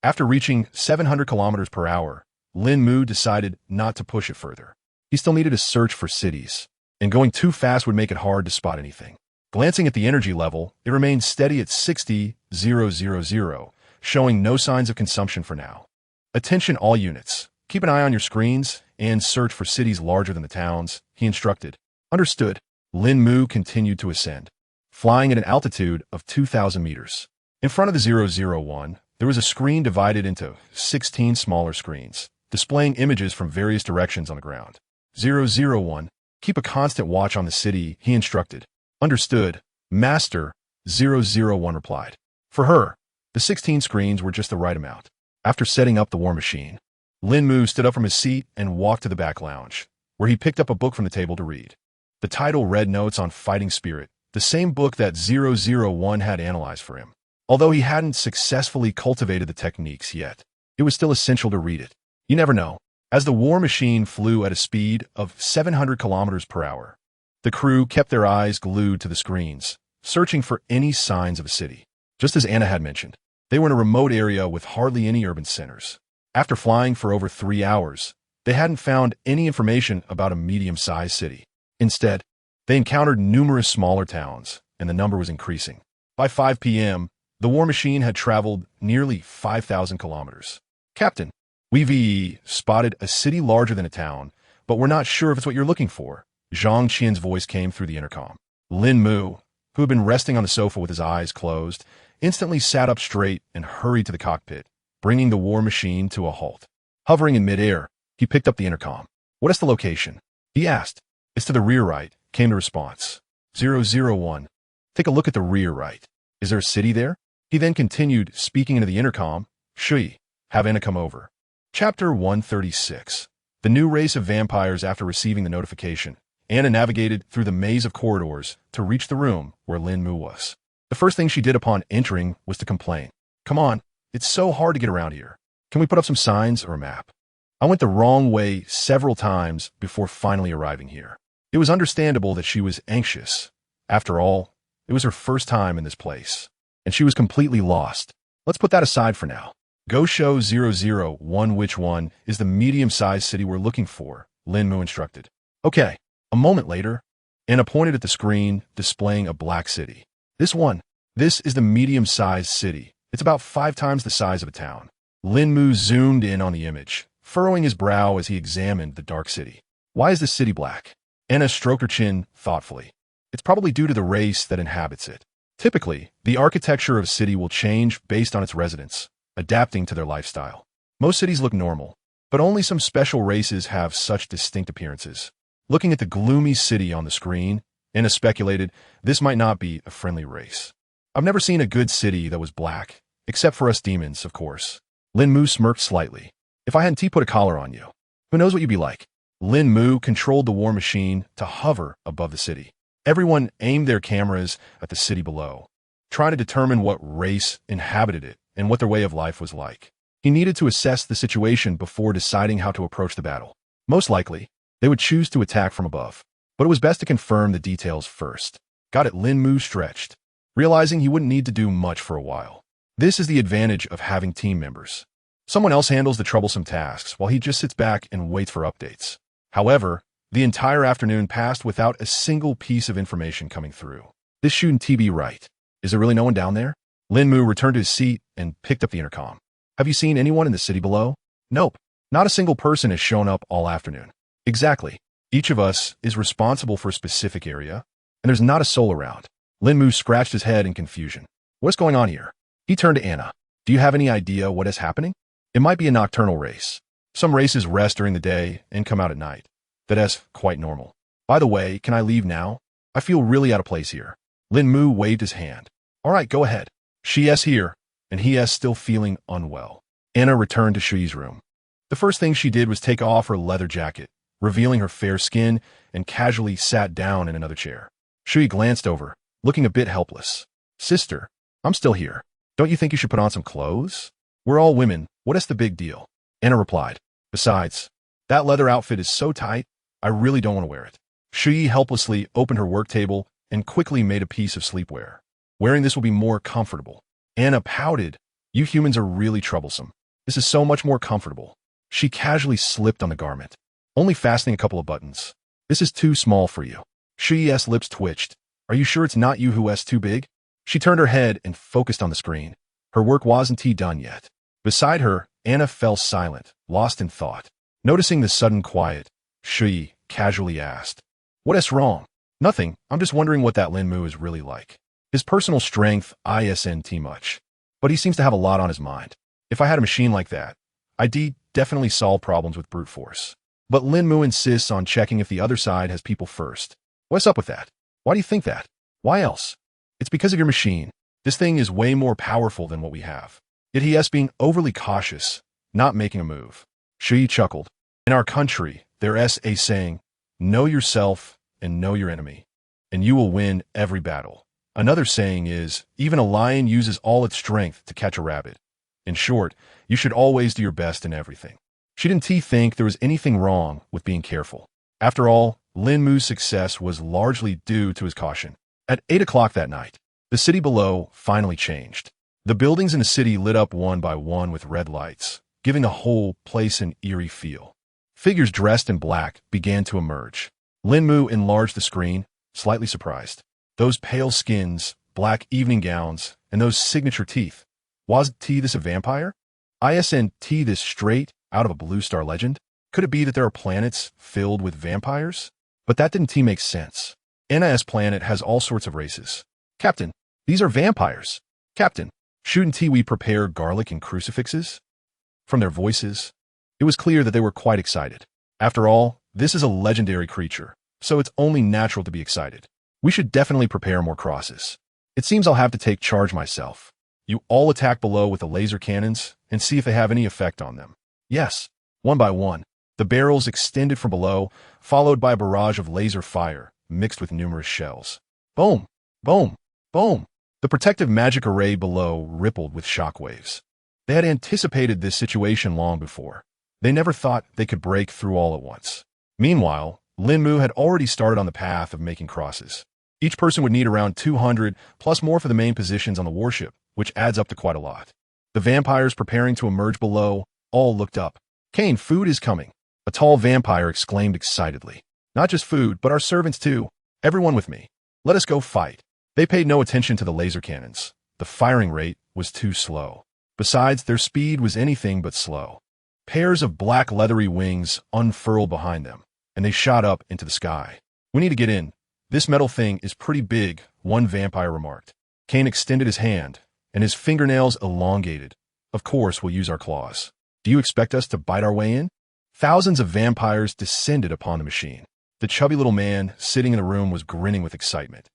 After reaching 700 kilometers per hour, Lín Mù decided not to push it further. He still needed to search for cities, and going too fast would make it hard to spot anything. Glancing at the energy level, it remained steady at 60,000, showing no signs of consumption for now. "Attention all units. Keep an eye on your screens and search for cities larger than the towns," he instructed. "Understood." Lín Mù continued to ascend, flying at an altitude of 2,000 meters. In front of the 001, there was a screen divided into 16 smaller screens, displaying images from various directions on the ground. 001, keep a constant watch on the city, he instructed. Understood, Master, 001 replied. For her, the 16 screens were just the right amount. After setting up the war machine, Lín Mù stood up from his seat and walked to the back lounge, where he picked up a book from the table to read. The title read Notes on Fighting Spirit, the same book that 001 had analyzed for him. Although he hadn't successfully cultivated the techniques yet, it was still essential to read it. You never know. As the war machine flew at a speed of 700 kilometers per hour, the crew kept their eyes glued to the screens, searching for any signs of a city. Just as Anna had mentioned, they were in a remote area with hardly any urban centers. After flying for over 3 hours, they hadn't found any information about a medium-sized city. Instead, they encountered numerous smaller towns, and the number was increasing. By 5 p.m., the war machine had traveled nearly 5,000 kilometers. Captain, we've spotted a city larger than a town, but we're not sure if it's what you're looking for. Zhang Qian's voice came through the intercom. Lín Mù, who had been resting on the sofa with his eyes closed, instantly sat up straight and hurried to the cockpit, bringing the war machine to a halt. Hovering in midair, he picked up the intercom. What is the location? He asked. It's to the rear right, came the response. 001. Take a look at the rear right. Is there a city there? He then continued, speaking into the intercom. Shui, have Anna come over. Chapter 136. The new race of vampires. After receiving the notification, Anna navigated through the maze of corridors to reach the room where Lín Mù was. The first thing she did upon entering was to complain. Come on, it's so hard to get around here. Can we put up some signs or a map? I went the wrong way several times before finally arriving here. It was understandable that she was anxious. After all, it was her first time in this place, and she was completely lost. Let's put that aside for now. Go show 001 which one is the medium-sized city we're looking for, Lín Mù instructed. Okay. A moment later, Anna pointed at the screen displaying a black city. This one. This is the medium-sized city. It's about 5 times the size of a town. Lín Mù zoomed in on the image, furrowing his brow as he examined the dark city. Why is this city black? Anna stroked her chin thoughtfully. It's probably due to the race that inhabits it. Typically, the architecture of a city will change based on its residents, adapting to their lifestyle. Most cities look normal, but only some special races have such distinct appearances. Looking at the gloomy city on the screen, Anna speculated this might not be a friendly race. I've never seen a good city that was black, except for us demons, of course. Lín Mù smirked slightly. If I hadn't put a collar on you, who knows what you'd be like? Lín Mù controlled the war machine to hover above the city. Everyone aimed their cameras at the city below, trying to determine what race inhabited it and what their way of life was like. He needed to assess the situation before deciding how to approach the battle. Most likely, they would choose to attack from above, but it was best to confirm the details first. Got it. Lín Mù stretched, realizing he wouldn't need to do much for a while. This is the advantage of having team members. Someone else handles the troublesome tasks while he just sits back and waits for updates. However, the entire afternoon passed without a single piece of information coming through. This shouldn't be right. Is there really no one down there? Lín Mù returned to his seat and picked up the intercom. Have you seen anyone in the city below? Nope. Not a single person has shown up all afternoon. Exactly. Each of us is responsible for a specific area, and there's not a soul around. Lín Mù scratched his head in confusion. What's going on here? He turned to Anna. Do you have any idea what is happening? It might be a nocturnal race. Some races rest during the day and come out at night. That's quite normal. By the way, can I leave now? I feel really out of place here. Lín Mù waved his hand. All right, go ahead. She is here, and he is still feeling unwell. Anna returned to Shui's room. The first thing she did was take off her leather jacket, revealing her fair skin, and casually sat down in another chair. Shui glanced over, looking a bit helpless. Sister, I'm still here. Don't you think you should put on some clothes? We're all women. What is the big deal? Anna replied. Besides, that leather outfit is so tight, I really don't want to wear it. Shui helplessly opened her work table and quickly made a piece of sleepwear. Wearing this will be more comfortable. Anna pouted. You humans are really troublesome. This is so much more comfortable. She casually slipped on the garment, only fastening a couple of buttons. This is too small for you. Shui's lips twitched. Are you sure it's not you who is too big? She turned her head and focused on the screen. Her work wasn't done yet. Beside her, Anna fell silent, lost in thought. Noticing the sudden quiet, Shui casually asked, What is wrong? Nothing. I'm just wondering what that Lín Mù is really like. His personal strength isn't much, but he seems to have a lot on his mind. If I had a machine like that, I'd definitely solve problems with brute force. But Lín Mù insists on checking if the other side has people first. What's up with that? Why do you think that? Why else? It's because of your machine. This thing is way more powerful than what we have. Yet he is being overly cautious, not making a move. Shi chuckled. In our country, there's a saying, know yourself and know your enemy, and you will win every battle. Another saying is, even a lion uses all its strength to catch a rabbit. In short, you should always do your best in everything. She didn't think there was anything wrong with being careful. After all, Lín Mù's success was largely due to his caution. At 8 o'clock that night, the city below finally changed. The buildings in the city lit up one by one with red lights, giving the whole place an eerie feel. Figures dressed in black began to emerge. Lín Mù enlarged the screen, slightly surprised. Those pale skins, black evening gowns, and those signature teeth. Was this a vampire? Isn't this straight out of a Blue Star legend? Could it be that there are planets filled with vampires? But that didn't make sense. NIS planet has all sorts of races. Captain, these are vampires. Captain, shouldn't we prepare garlic and crucifixes? From their voices, it was clear that they were quite excited. After all, this is a legendary creature, so it's only natural to be excited. We should definitely prepare more crosses. It seems I'll have to take charge myself. You all attack below with the laser cannons and see if they have any effect on them. Yes. One by one, the barrels extended from below, followed by a barrage of laser fire, mixed with numerous shells. Boom! Boom! Boom! The protective magic array below rippled with shockwaves. They had anticipated this situation long before. They never thought they could break through all at once. Meanwhile, Lín Mù had already started on the path of making crosses. Each person would need around 200, plus more for the main positions on the warship, which adds up to quite a lot. The vampires preparing to emerge below all looked up. Kane, food is coming. A tall vampire exclaimed excitedly. Not just food, but our servants too. Everyone with me. Let us go fight. They paid no attention to the laser cannons. The firing rate was too slow. Besides, their speed was anything but slow. Pairs of black leathery wings unfurled behind them, and they shot up into the sky. We need to get in. This metal thing is pretty big, one vampire remarked. Kane extended his hand, and his fingernails elongated. Of course, we'll use our claws. Do you expect us to bite our way in? Thousands of vampires descended upon the machine. The chubby little man sitting in the room was grinning with excitement.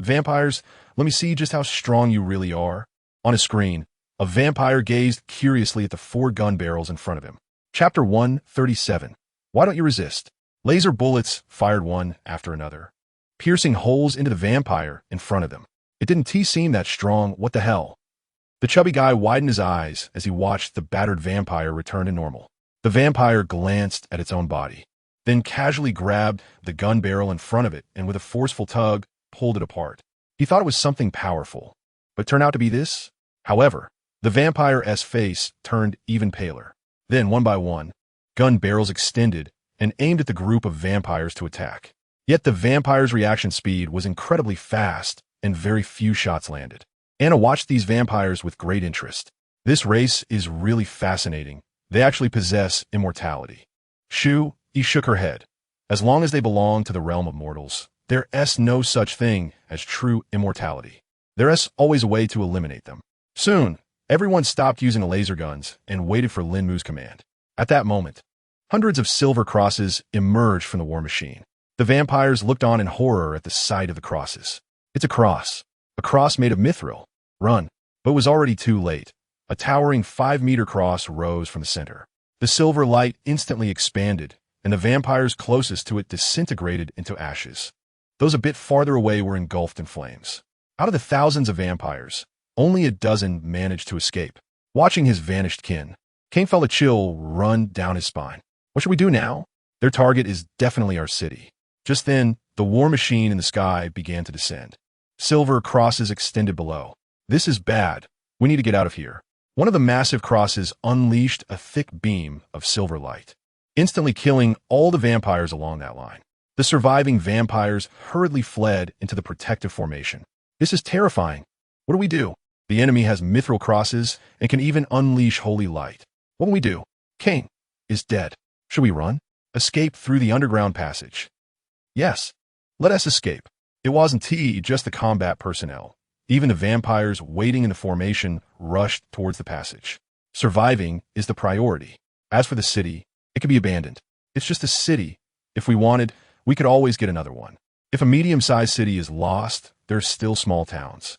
Vampires, let me see just how strong you really are. On a screen, a vampire gazed curiously at the 4 gun barrels in front of him. Chapter 137. Why don't you resist? Laser bullets fired one after another, piercing holes into the vampire in front of them. It didn't seem that strong. What the hell? The chubby guy widened his eyes as he watched the battered vampire return to normal. The vampire glanced at its own body, then casually grabbed the gun barrel in front of it and with a forceful tug, pulled it apart. He thought it was something powerful, but turned out to be this. However, the vampire's face turned even paler. Then, one by one, gun barrels extended and aimed at the group of vampires to attack. Yet the vampire's reaction speed was incredibly fast, and very few shots landed. Anna watched these vampires with great interest. This race is really fascinating. They actually possess immortality. She shook her head. As long as they belong to the realm of mortals, there's no such thing as true immortality. There's always a way to eliminate them. Soon, everyone stopped using the laser guns and waited for Lín Mù's command. At that moment, hundreds of silver crosses emerged from the war machine. The vampires looked on in horror at the sight of the crosses. It's a cross made of mithril. Run. But it was already too late. A towering 5-meter cross rose from the center. The silver light instantly expanded, and the vampires closest to it disintegrated into ashes. Those a bit farther away were engulfed in flames. Out of the thousands of vampires, only a dozen managed to escape. Watching his vanished kin, Kane felt a chill run down his spine. What should we do now? Their target is definitely our city. Just then, the war machine in the sky began to descend. Silver crosses extended below. This is bad. We need to get out of here. One of the massive crosses unleashed a thick beam of silver light, instantly killing all the vampires along that line. The surviving vampires hurriedly fled into the protective formation. This is terrifying. What do we do? The enemy has mithril crosses and can even unleash holy light. What can we do? Kane is dead. Should we run? Escape through the underground passage? Yes. Let us escape. It wasn't just the combat personnel. Even the vampires waiting in the formation rushed towards the passage. Surviving is the priority. As for the city, it could be abandoned. It's just a city. If we wanted, we could always get another one. If a medium-sized city is lost, there's still small towns.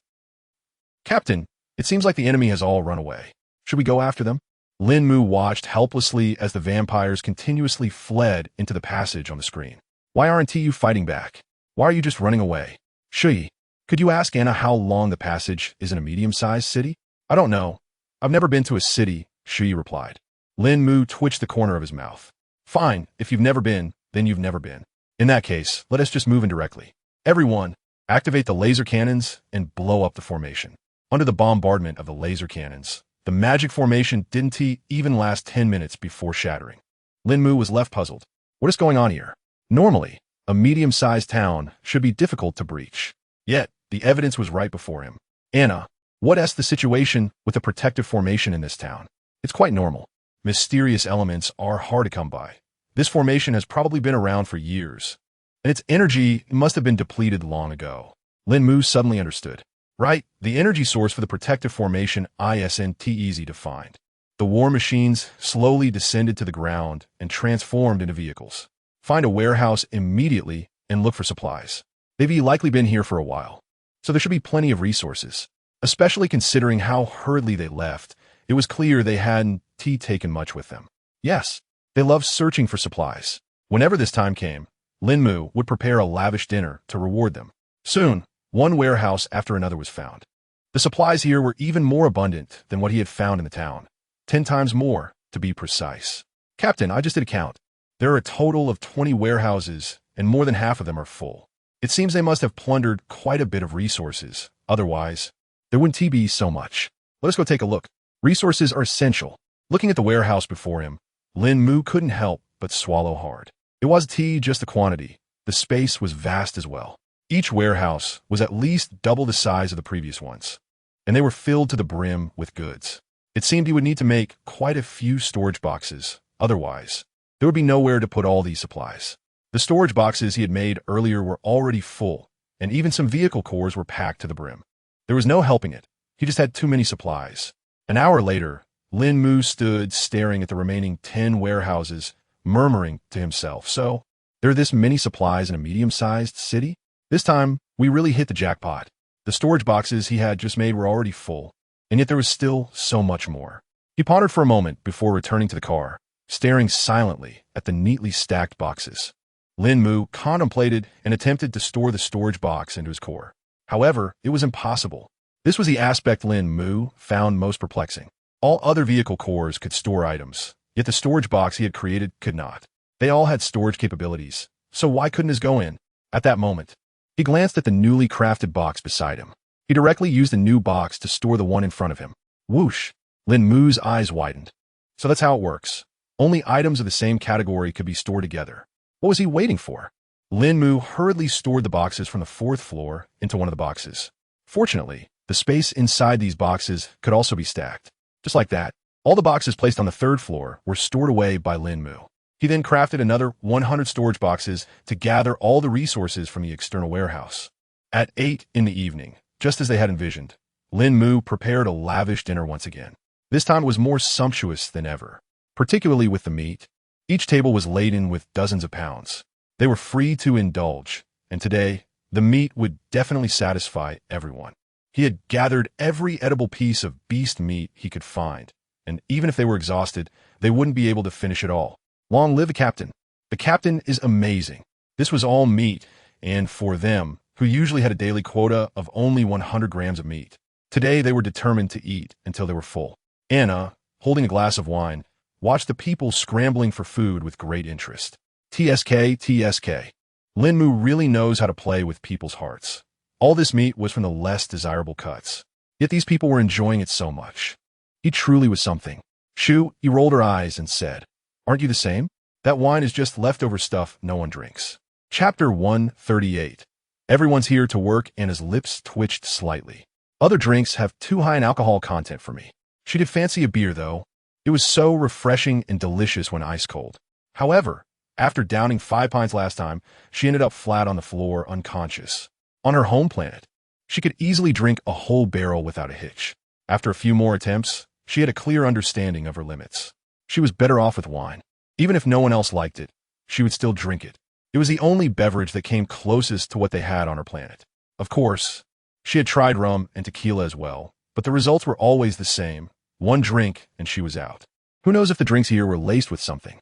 Captain, it seems like the enemy has all run away. Should we go after them? Lín Mù watched helplessly as the vampires continuously fled into the passage on the screen. Why aren't you fighting back? Why are you just running away? Shui, could you ask Anna how long the passage is in a medium-sized city? I don't know. I've never been to a city, Shui replied. Lín Mù twitched the corner of his mouth. Fine, if you've never been, then you've never been. In that case, let us just move in directly. Everyone, activate the laser cannons and blow up the formation. Under the bombardment of the laser cannons, the magic formation didn't even last 10 minutes before shattering. Lín Mù was left puzzled. What is going on here? Normally, a medium-sized town should be difficult to breach. Yet, the evidence was right before him. Anna, what's the situation with the protective formation in this town? It's quite normal. Mysterious elements are hard to come by. This formation has probably been around for years, and its energy must have been depleted long ago. Lín Mù suddenly understood. Right, the energy source for the protective formation isn't easy to find. The war machines slowly descended to the ground and transformed into vehicles. Find a warehouse immediately and look for supplies. They've likely been here for a while, so there should be plenty of resources. Especially considering how hurriedly they left, it was clear they hadn't taken much with them. Yes, they loved searching for supplies. Whenever this time came, Lín Mù would prepare a lavish dinner to reward them. Soon, one warehouse after another was found. The supplies here were even more abundant than what he had found in the town. 10 times more, to be precise. Captain, I just did a count. There are a total of 20 warehouses, and more than half of them are full. It seems they must have plundered quite a bit of resources. Otherwise, there wouldn't be so much. Let us go take a look. Resources are essential. Looking at the warehouse before him, Lín Mù couldn't help but swallow hard. It wasn't just the quantity. The space was vast as well. Each warehouse was at least double the size of the previous ones, and they were filled to the brim with goods. It seemed he would need to make quite a few storage boxes. Otherwise, there would be nowhere to put all these supplies. The storage boxes he had made earlier were already full, and even some vehicle cores were packed to the brim. There was no helping it. He just had too many supplies. An hour later, Lín Mù stood staring at the remaining 10 warehouses, murmuring to himself, so, there are this many supplies in a medium-sized city? This time, we really hit the jackpot. The storage boxes he had just made were already full, and yet there was still so much more. He pondered for a moment before returning to the car, staring silently at the neatly stacked boxes. Lín Mù contemplated and attempted to store the storage box into his core. However, it was impossible. This was the aspect Lín Mù found most perplexing. All other vehicle cores could store items, yet the storage box he had created could not. They all had storage capabilities, so why couldn't his go in? At that moment, he glanced at the newly crafted box beside him. He directly used the new box to store the one in front of him. Whoosh! Lín Mu's eyes widened. So that's how it works. Only items of the same category could be stored together. What was he waiting for? Lín Mù hurriedly stored the boxes from the 4th floor into one of the boxes. Fortunately, the space inside these boxes could also be stacked. Just like that, all the boxes placed on the 3rd floor were stored away by Lín Mù. He then crafted another 100 storage boxes to gather all the resources from the external warehouse. At 8 in the evening, just as they had envisioned, Lín Mù prepared a lavish dinner once again. This time it was more sumptuous than ever, particularly with the meat. Each table was laden with dozens of pounds. They were free to indulge, and today, the meat would definitely satisfy everyone. He had gathered every edible piece of beast meat he could find, and even if they were exhausted, they wouldn't be able to finish it all. Long live the captain. The captain is amazing. This was all meat, and for them, who usually had a daily quota of only 100 grams of meat, today they were determined to eat until they were full. Anna, holding a glass of wine, watched the people scrambling for food with great interest. TSK. Lín Mù really knows how to play with people's hearts. All this meat was from the less desirable cuts, yet these people were enjoying it so much. He truly was something. Shu rolled her eyes and said, "Aren't you the same? That wine is just leftover stuff no one drinks." Chapter 138. Everyone's here to work, and his lips twitched slightly. Other drinks have too high an alcohol content for me. She did fancy a beer, though. It was so refreshing and delicious when ice cold. However, After downing 5 pints last time, she ended up flat on the floor, unconscious. On her home planet, she could easily drink a whole barrel without a hitch. After a few more attempts, she had a clear understanding of her limits. She was better off with wine. Even if no one else liked it, she would still drink it. It was the only beverage that came closest to what they had on her planet. Of course, she had tried rum and tequila as well, but the results were always the same. One drink and she was out. Who knows if the drinks here were laced with something?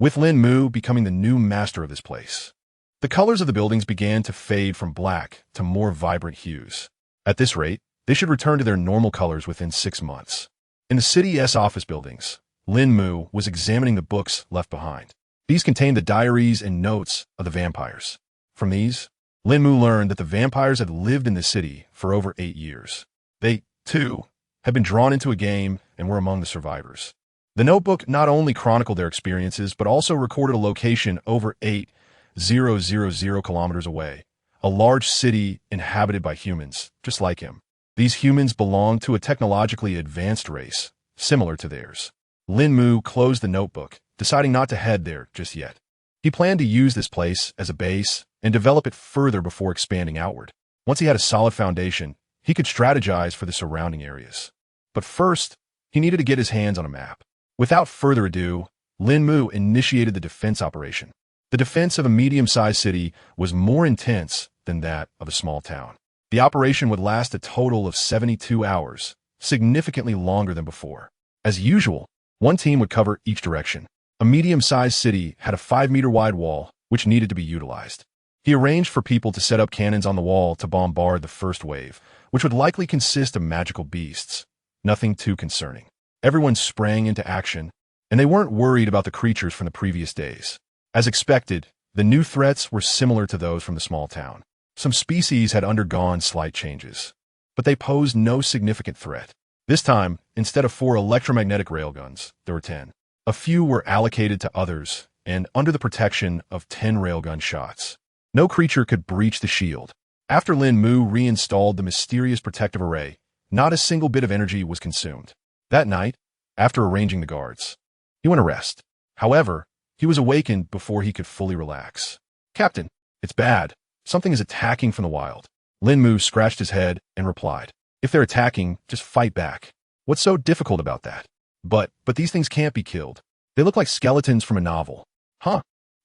With Lín Mù becoming the new master of this place, the colors of the buildings began to fade from black to more vibrant hues. At this rate, they should return to their normal colors within 6 months. In the city's office buildings, Lín Mù was examining the books left behind. These contained the diaries and notes of the vampires. From these, Lín Mù learned that the vampires had lived in the city for over 8 years. They, too, had been drawn into a game and were among the survivors. The notebook not only chronicled their experiences, but also recorded a location over 8,000 kilometers away, a large city inhabited by humans, just like him. These humans belonged to a technologically advanced race, similar to theirs. Lín Mù closed the notebook, deciding not to head there just yet. He planned to use this place as a base and develop it further before expanding outward. Once he had a solid foundation, he could strategize for the surrounding areas. But first, he needed to get his hands on a map. Without further ado, Lín Mù initiated the defense operation. The defense of a medium-sized city was more intense than that of a small town. The operation would last a total of 72 hours, significantly longer than before. As usual, one team would cover each direction. A medium-sized city had a 5-meter-wide wall, which needed to be utilized. He arranged for people to set up cannons on the wall to bombard the first wave, which would likely consist of magical beasts. Nothing too concerning. Everyone sprang into action, and they weren't worried about the creatures from the previous days. As expected, the new threats were similar to those from the small town. Some species had undergone slight changes, but they posed no significant threat. This time, instead of 4 electromagnetic railguns, there were 10. A few were allocated to others, and under the protection of 10 railgun shots. No creature could breach the shield. After Lín Mù reinstalled the mysterious protective array, not a single bit of energy was consumed. That night, after arranging the guards, he went to rest. However, he was awakened before he could fully relax. "Captain, it's bad. Something is attacking from the wild." Lín Mù scratched his head and replied, "If they're attacking, just fight back. What's so difficult about that? But these things can't be killed. They look like skeletons from a novel." Huh?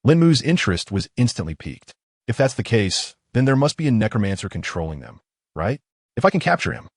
Lín Mu's interest was instantly piqued. If that's the case, then there must be a necromancer controlling them, right? If I can capture him.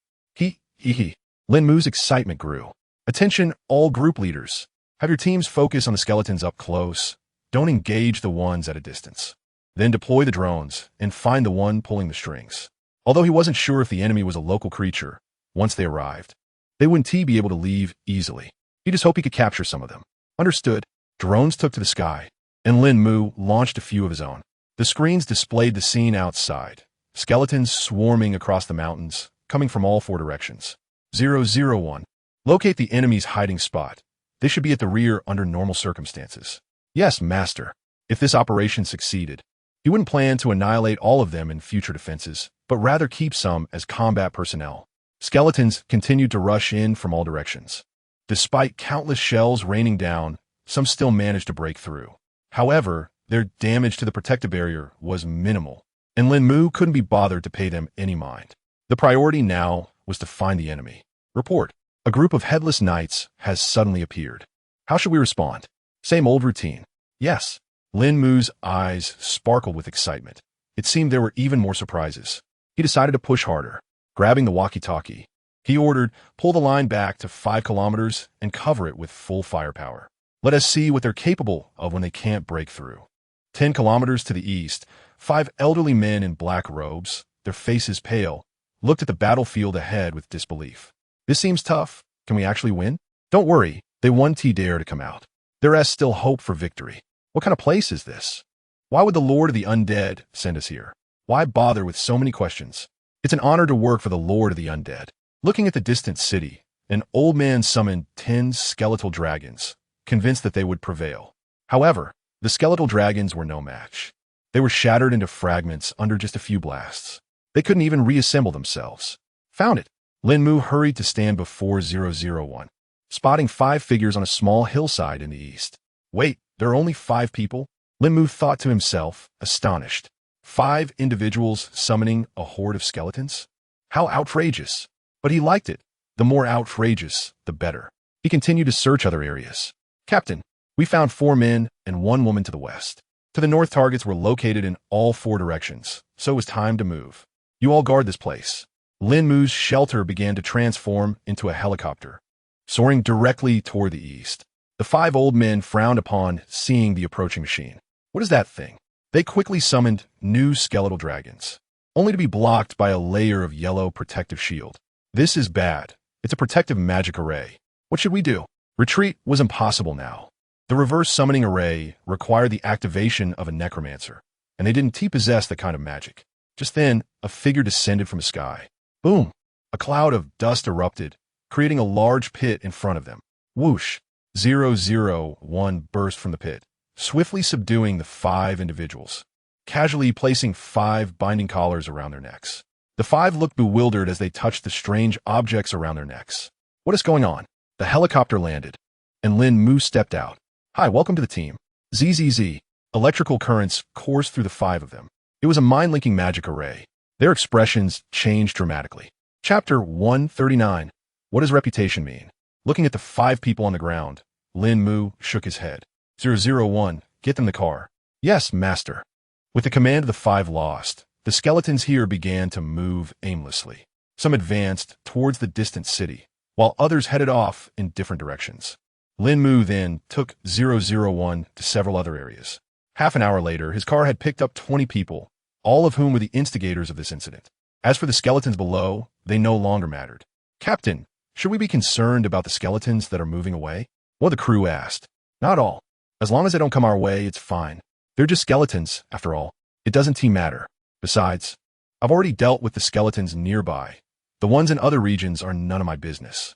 Lín Mu's excitement grew. "Attention, all group leaders. Have your teams focus on the skeletons up close. Don't engage the ones at a distance. Then deploy the drones and find the one pulling the strings." Although he wasn't sure if the enemy was a local creature, once they arrived, they wouldn't be able to leave easily. He just hoped he could capture some of them. Understood. Drones took to the sky, and Lín Mù launched a few of his own. The screens displayed the scene outside. Skeletons swarming across the mountains, coming from all 4 directions. 001. Locate the enemy's hiding spot. They should be at the rear under normal circumstances. Yes, master. If this operation succeeded, he wouldn't plan to annihilate all of them in future defenses, but rather keep some as combat personnel. Skeletons continued to rush in from all directions. Despite countless shells raining down, some still managed to break through. However, their damage to the protective barrier was minimal, and Lín Mù couldn't be bothered to pay them any mind. The priority now was to find the enemy. Report. A group of headless knights has suddenly appeared. How should we respond? Same old routine. Yes. Lín Mu's eyes sparkled with excitement. It seemed there were even more surprises. He decided to push harder. Grabbing the walkie-talkie, he ordered, "Pull the line back to 5 kilometers and cover it with full firepower. Let us see what they're capable of when they can't break through." 10 kilometers to the east, 5 elderly men in black robes, their faces pale, looked at the battlefield ahead with disbelief. "This seems tough. Can we actually win?" "Don't worry, they won't dare to come out. There is still hope for victory. What kind of place is this? Why would the Lord of the Undead send us here? Why bother with so many questions? It's an honor to work for the Lord of the Undead." Looking at the distant city, an old man summoned 10 skeletal dragons, convinced that they would prevail. However, the skeletal dragons were no match. They were shattered into fragments under just a few blasts. They couldn't even reassemble themselves. "Found it." Lín Mù hurried to stand before 001, spotting 5 figures on a small hillside in the east. "Wait, there are only 5 people? Lín Mù thought to himself, astonished. 5 individuals summoning a horde of skeletons? How outrageous! But he liked it. The more outrageous, the better. He continued to search other areas. Captain, we found 4 men and 1 woman to the west. To the north, targets were located in all 4 directions, so it was time to move. You all guard this place. Lín Mù's shelter began to transform into a helicopter, soaring directly toward the east. The 5 old men frowned upon seeing the approaching machine. What is that thing? They quickly summoned new skeletal dragons, only to be blocked by a layer of yellow protective shield. This is bad. It's a protective magic array. What should we do? Retreat was impossible now. The reverse summoning array required the activation of a necromancer, and they didn't possess that kind of magic. Just then, a figure descended from the sky. Boom! A cloud of dust erupted, creating a large pit in front of them. Whoosh! 001 burst from the pit, swiftly subduing the 5 individuals, casually placing 5 binding collars around their necks. The 5 looked bewildered as they touched the strange objects around their necks. What is going on? The helicopter landed, and Lín Mù stepped out. Hi, welcome to the team. ZZZ. Electrical currents coursed through the 5 of them. It was a mind-linking magic array. Their expressions changed dramatically. Chapter 139. What does reputation mean? Looking at the 5 people on the ground, Lín Mù shook his head. 001, get them the car. Yes, master. With the command of the 5 lost, the skeletons here began to move aimlessly. Some advanced towards the distant city, while others headed off in different directions. Lín Mù then took 001 to several other areas. Half an hour later, his car had picked up 20 people, all of whom were the instigators of this incident. As for the skeletons below, they no longer mattered. Captain, should we be concerned about the skeletons that are moving away? One of the crew asked. Not all. As long as they don't come our way, it's fine. They're just skeletons, after all. It doesn't matter. Besides, I've already dealt with the skeletons nearby. The ones in other regions are none of my business.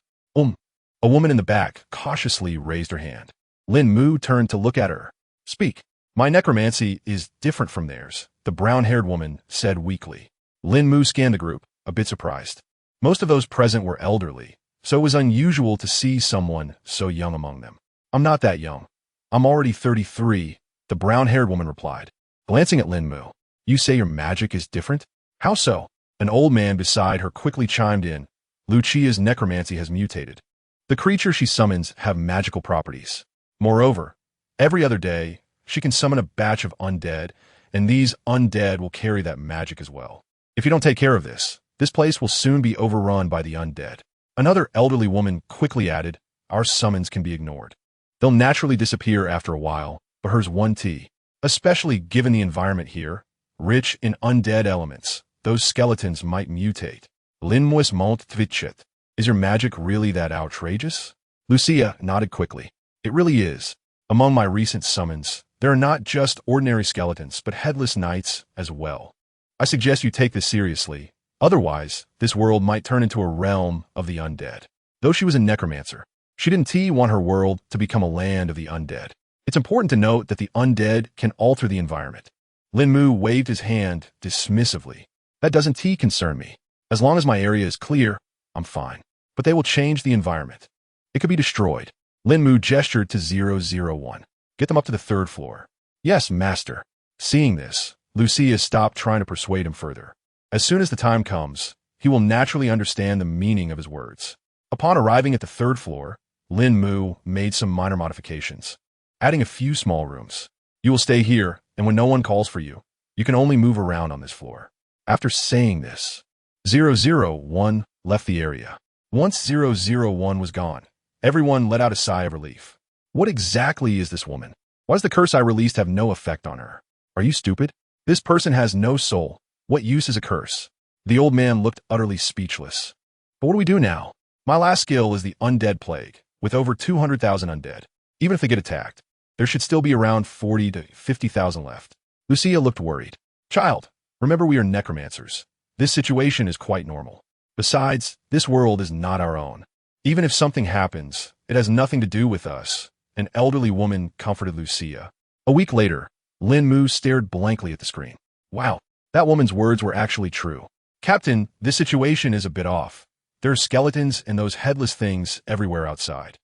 A woman in the back cautiously raised her hand. Lín Mù turned to look at her. Speak. My necromancy is different from theirs, the brown-haired woman said weakly. Lín Mù scanned the group, a bit surprised. Most of those present were elderly, so it was unusual to see someone so young among them. I'm not that young. I'm already 33, the brown-haired woman replied. Glancing at Lín Mù, you say your magic is different? How so? An old man beside her quickly chimed in. Lucia's necromancy has mutated. The creatures she summons have magical properties. Moreover, every other day, she can summon a batch of undead, and these undead will carry that magic as well. If you don't take care of this place will soon be overrun by the undead. Another elderly woman quickly added, our summons can be ignored. They'll naturally disappear after a while, but hers one tea. Especially given the environment here, rich in undead elements, those skeletons might mutate. Lín Mù montvichet. Is your magic really that outrageous? Lucia nodded quickly. It really is. Among my recent summons, there are not just ordinary skeletons, but headless knights as well. I suggest you take this seriously. Otherwise, this world might turn into a realm of the undead. Though she was a necromancer, she didn't want her world to become a land of the undead. It's important to note that the undead can alter the environment. Lín Mù waved his hand dismissively. That doesn't concern me. As long as my area is clear, I'm fine. But they will change the environment. It could be destroyed. Lín Mù gestured to 001. Get them up to the 3rd floor. Yes, master. Seeing this, Lucia stopped trying to persuade him further. As soon as the time comes, he will naturally understand the meaning of his words. Upon arriving at the 3rd floor, Lín Mù made some minor modifications, adding a few small rooms. You will stay here, and when no one calls for you, you can only move around on this floor. After saying this, 001 left the area. Once 001 was gone, everyone let out a sigh of relief. What exactly is this woman? Why does the curse I released have no effect on her? Are you stupid? This person has no soul. What use is a curse? The old man looked utterly speechless. But what do we do now? My last skill is the undead plague, with over 200,000 undead. Even if they get attacked, there should still be around 40 to 50,000 left. Lucia looked worried. Child, remember we are necromancers. This situation is quite normal. Besides, this world is not our own. Even if something happens, it has nothing to do with us. An elderly woman comforted Lucia. A week later, Lín Mù stared blankly at the screen. Wow, that woman's words were actually true. Captain, this situation is a bit off. There are skeletons and those headless things everywhere outside.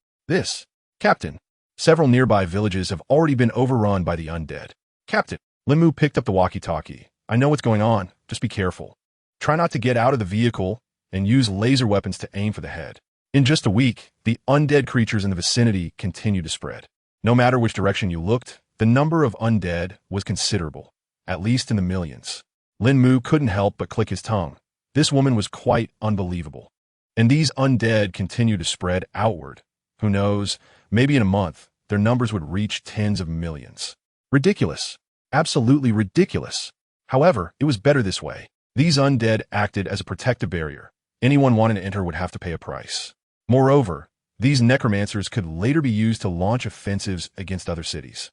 Captain, several nearby villages have already been overrun by the undead. Captain. Lín Mù picked up the walkie-talkie. I know what's going on. Just be careful. Try not to get out of the vehicle and use laser weapons to aim for the head. In just a week, the undead creatures in the vicinity continued to spread. No matter which direction you looked, the number of undead was considerable, at least in the millions. Lín Mù couldn't help but click his tongue. This woman was quite unbelievable. And these undead continued to spread outward. Who knows, maybe in a month, their numbers would reach tens of millions. Ridiculous. Absolutely ridiculous. However, it was better this way. These undead acted as a protective barrier. Anyone wanting to enter would have to pay a price. Moreover, these necromancers could later be used to launch offensives against other cities.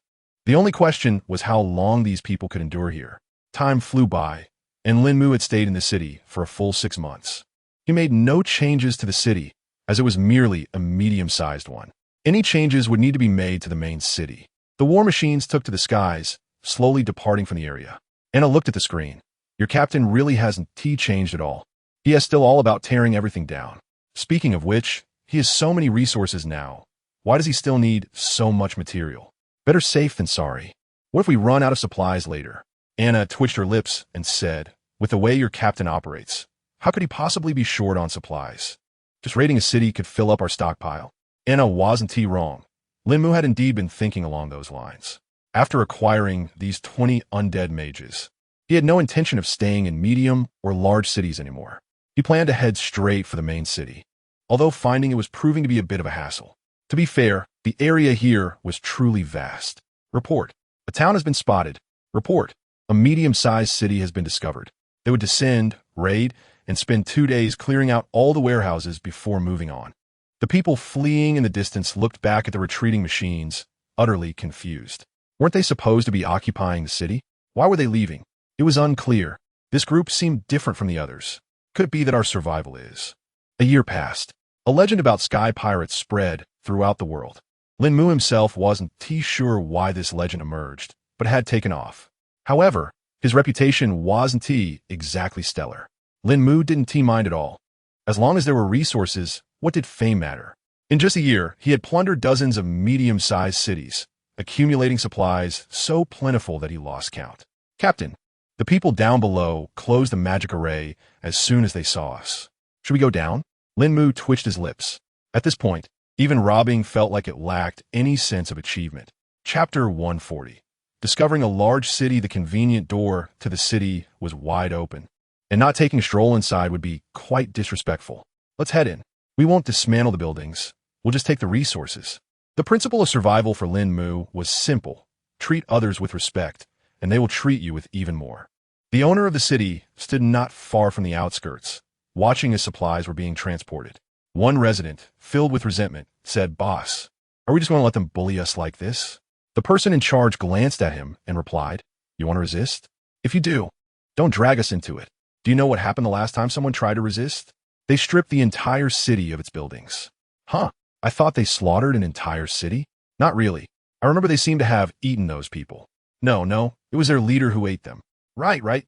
The only question was how long these people could endure here. Time flew by, and Lín Mù had stayed in the city for a full 6 months. He made no changes to the city, as it was merely a medium-sized one. Any changes would need to be made to the main city. The war machines took to the skies, slowly departing from the area. Anna looked at the screen. Your captain really hasn't changed at all. He is still all about tearing everything down. Speaking of which, he has so many resources now. Why does he still need so much material? Better safe than sorry. What if we run out of supplies later? Anna twitched her lips and said, with the way your captain operates, how could he possibly be short on supplies? Just raiding a city could fill up our stockpile. Anna wasn't wrong. Lín Mù had indeed been thinking along those lines. After acquiring these 20 undead mages, he had no intention of staying in medium or large cities anymore. He planned to head straight for the main city, although finding it was proving to be a bit of a hassle. To be fair, the area here was truly vast. Report. A town has been spotted. Report. A medium-sized city has been discovered. They would descend, raid, and spend 2 days clearing out all the warehouses before moving on. The people fleeing in the distance looked back at the retreating machines, utterly confused. Weren't they supposed to be occupying the city? Why were they leaving? It was unclear. This group seemed different from the others. Could it be that our survival is? A year passed. A legend about sky pirates spread throughout the world. Lín Mù himself wasn't sure why this legend emerged, but had taken off. However, his reputation wasn't exactly stellar. Lín Mù didn't mind at all. As long as there were resources, what did fame matter? In just a year, he had plundered dozens of medium-sized cities, accumulating supplies so plentiful that he lost count. Captain, the people down below closed the magic array as soon as they saw us. Should we go down? Lín Mù twitched his lips. At this point, even robbing felt like it lacked any sense of achievement. Chapter 140. Discovering a large city, the convenient door to the city was wide open, and not taking a stroll inside would be quite disrespectful. Let's head in. We won't dismantle the buildings. We'll just take the resources. The principle of survival for Lín Mù was simple. Treat others with respect, and they will treat you with even more. The owner of the city stood not far from the outskirts, watching as supplies were being transported. One resident, filled with resentment, said, "Boss, are we just going to let them bully us like this?" The person in charge glanced at him and replied, "You want to resist? If you do, don't drag us into it. Do you know what happened the last time someone tried to resist? They stripped the entire city of its buildings." Huh, I thought they slaughtered an entire city? Not really. I remember they seemed to have eaten those people. No, it was their leader who ate them. Right.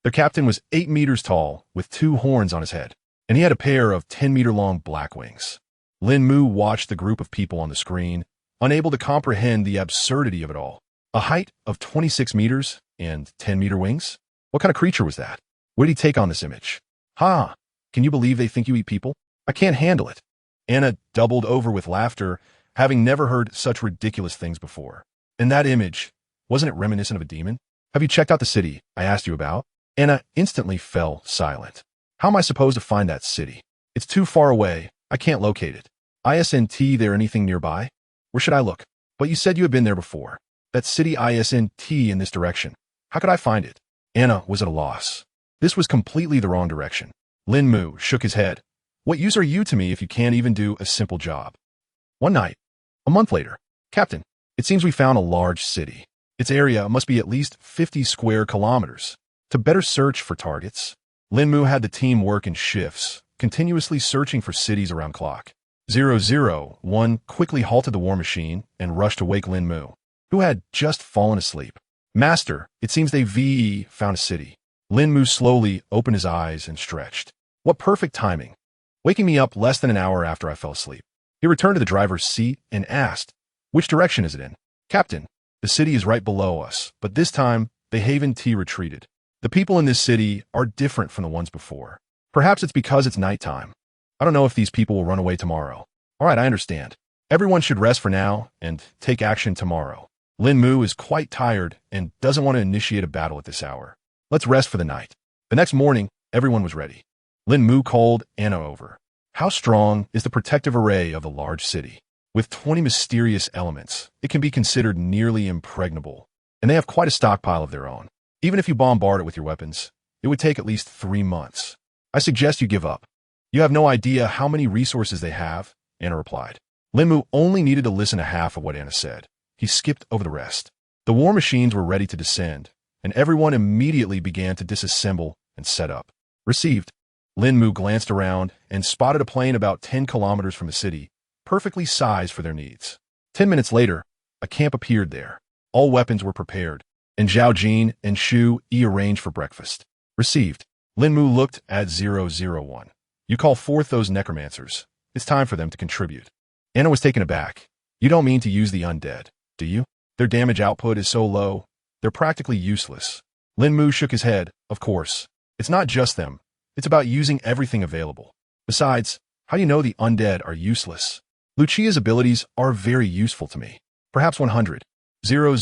Their captain was 8 meters tall, with 2 horns on his head, and he had a pair of 10-meter-long black wings. Lín Mù watched the group of people on the screen, unable to comprehend the absurdity of it all. A height of 26 meters and 10-meter wings? What kind of creature was that? What did he take on this image? Ha! Can you believe they think you eat people? I can't handle it. Anna doubled over with laughter, having never heard such ridiculous things before. And that image, wasn't it reminiscent of a demon? Have you checked out the city I asked you about? Anna instantly fell silent. How am I supposed to find that city? It's too far away. I can't locate it. ISNT, there anything nearby? Where should I look? But you said you had been there before. That city ISNT in this direction. How could I find it? Anna was at a loss. This was completely the wrong direction. Lín Mù shook his head. What use are you to me if you can't even do a simple job? One night, a month later, Captain, it seems we found a large city. Its area must be at least 50 square kilometers. To better search for targets, Lín Mù had the team work in shifts, continuously searching for cities around clock. 001 quickly halted the war machine and rushed to wake Lín Mù, who had just fallen asleep. Master, it seems they've found a city. Lín Mù slowly opened his eyes and stretched. What perfect timing. Waking me up less than an hour after I fell asleep. He returned to the driver's seat and asked, "Which direction is it in?" "Captain, The city is right below us, but this time, the Haven T retreated. The people in this city are different from the ones before. Perhaps it's because it's nighttime. I don't know if these people will run away tomorrow. All right, I understand. Everyone should rest for now and take action tomorrow. Lín Mù is quite tired and doesn't want to initiate a battle at this hour. Let's rest for the night. The next morning, everyone was ready. Lín Mù called Anna over. How strong is the protective array of the large city? With 20 mysterious elements, it can be considered nearly impregnable, and they have quite a stockpile of their own. Even if you bombard it with your weapons, it would take at least 3 months. I suggest you give up. You have no idea how many resources they have, Anna replied. Lín Mù only needed to listen to half of what Anna said. He skipped over the rest. The war machines were ready to descend, and everyone immediately began to disassemble and set up. Received. Lín Mù glanced around and spotted a plane about 10 kilometers from the city, perfectly sized for their needs. 10 minutes later, a camp appeared there. All weapons were prepared, and Zhao Jin and Shu Yi arranged for breakfast. Received. Lín Mù looked at 001. You call forth those necromancers. It's time for them to contribute. Anna was taken aback. You don't mean to use the undead, do you? Their damage output is so low, they're practically useless. Lín Mù shook his head. Of course. It's not just them. It's about using everything available. Besides, how do you know the undead are useless? Lucia's abilities are very useful to me. Perhaps 100. 000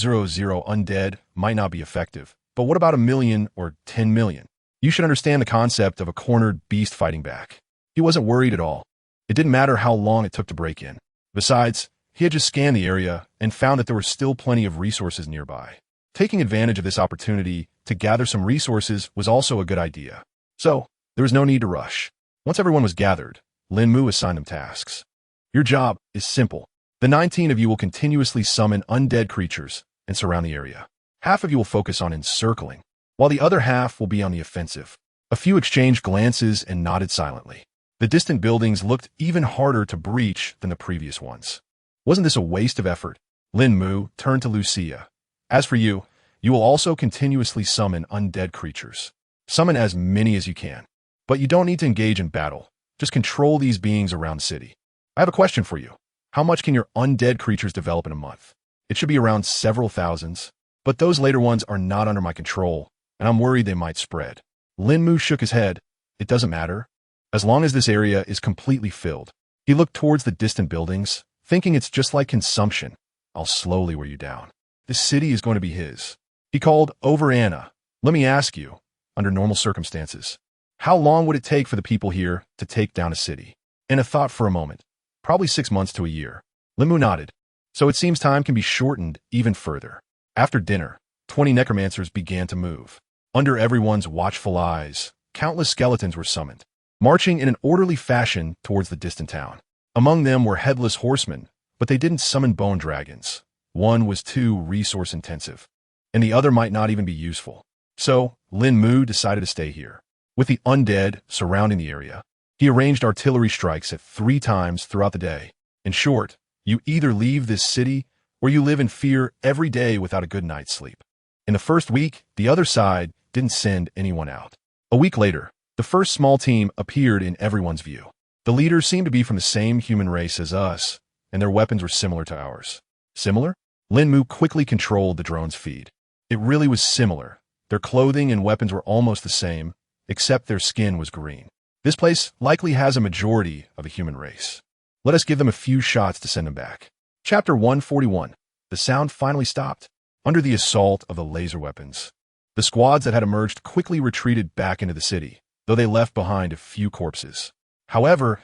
undead might not be effective, but what about 1,000,000 or 10 million? You should understand the concept of a cornered beast fighting back. He wasn't worried at all. It didn't matter how long it took to break in. Besides, he had just scanned the area and found that there were still plenty of resources nearby. Taking advantage of this opportunity to gather some resources was also a good idea. So, there was no need to rush. Once everyone was gathered, Lín Mù assigned them tasks. Your job is simple. The 19 of you will continuously summon undead creatures and surround the area. Half of you will focus on encircling, while the other half will be on the offensive. A few exchanged glances and nodded silently. The distant buildings looked even harder to breach than the previous ones. Wasn't this a waste of effort? Lín Mù turned to Lucia. As for you, you will also continuously summon undead creatures. Summon as many as you can. But you don't need to engage in battle. Just control these beings around the city. I have a question for you. How much can your undead creatures develop in a month? It should be around several thousands, but those later ones are not under my control, and I'm worried they might spread. Lín Mù shook his head. It doesn't matter. As long as this area is completely filled. He looked towards the distant buildings, thinking it's just like consumption. I'll slowly wear you down. This city is going to be his. He called over Anna. Let me ask you, under normal circumstances, how long would it take for the people here to take down a city? Anna thought for a moment. Probably 6 months to a year. Lín Mù nodded. So it seems time can be shortened even further. After dinner, 20 necromancers began to move. Under everyone's watchful eyes, countless skeletons were summoned, marching in an orderly fashion towards the distant town. Among them were headless horsemen, but they didn't summon bone dragons. One was too resource-intensive, and the other might not even be useful. So, Lín Mù decided to stay here. With the undead surrounding the area, he arranged artillery strikes at 3 times throughout the day. In short, you either leave this city or you live in fear every day without a good night's sleep. In the first week, the other side didn't send anyone out. A week later, the first small team appeared in everyone's view. The leaders seemed to be from the same human race as us, and their weapons were similar to ours. Similar? Lín Mù quickly controlled the drone's feed. It really was similar. Their clothing and weapons were almost the same, except their skin was green. This place likely has a majority of a human race. Let us give them a few shots to send them back. Chapter 141. The sound finally stopped. Under the assault of the laser weapons, the squads that had emerged quickly retreated back into the city, though they left behind a few corpses. However,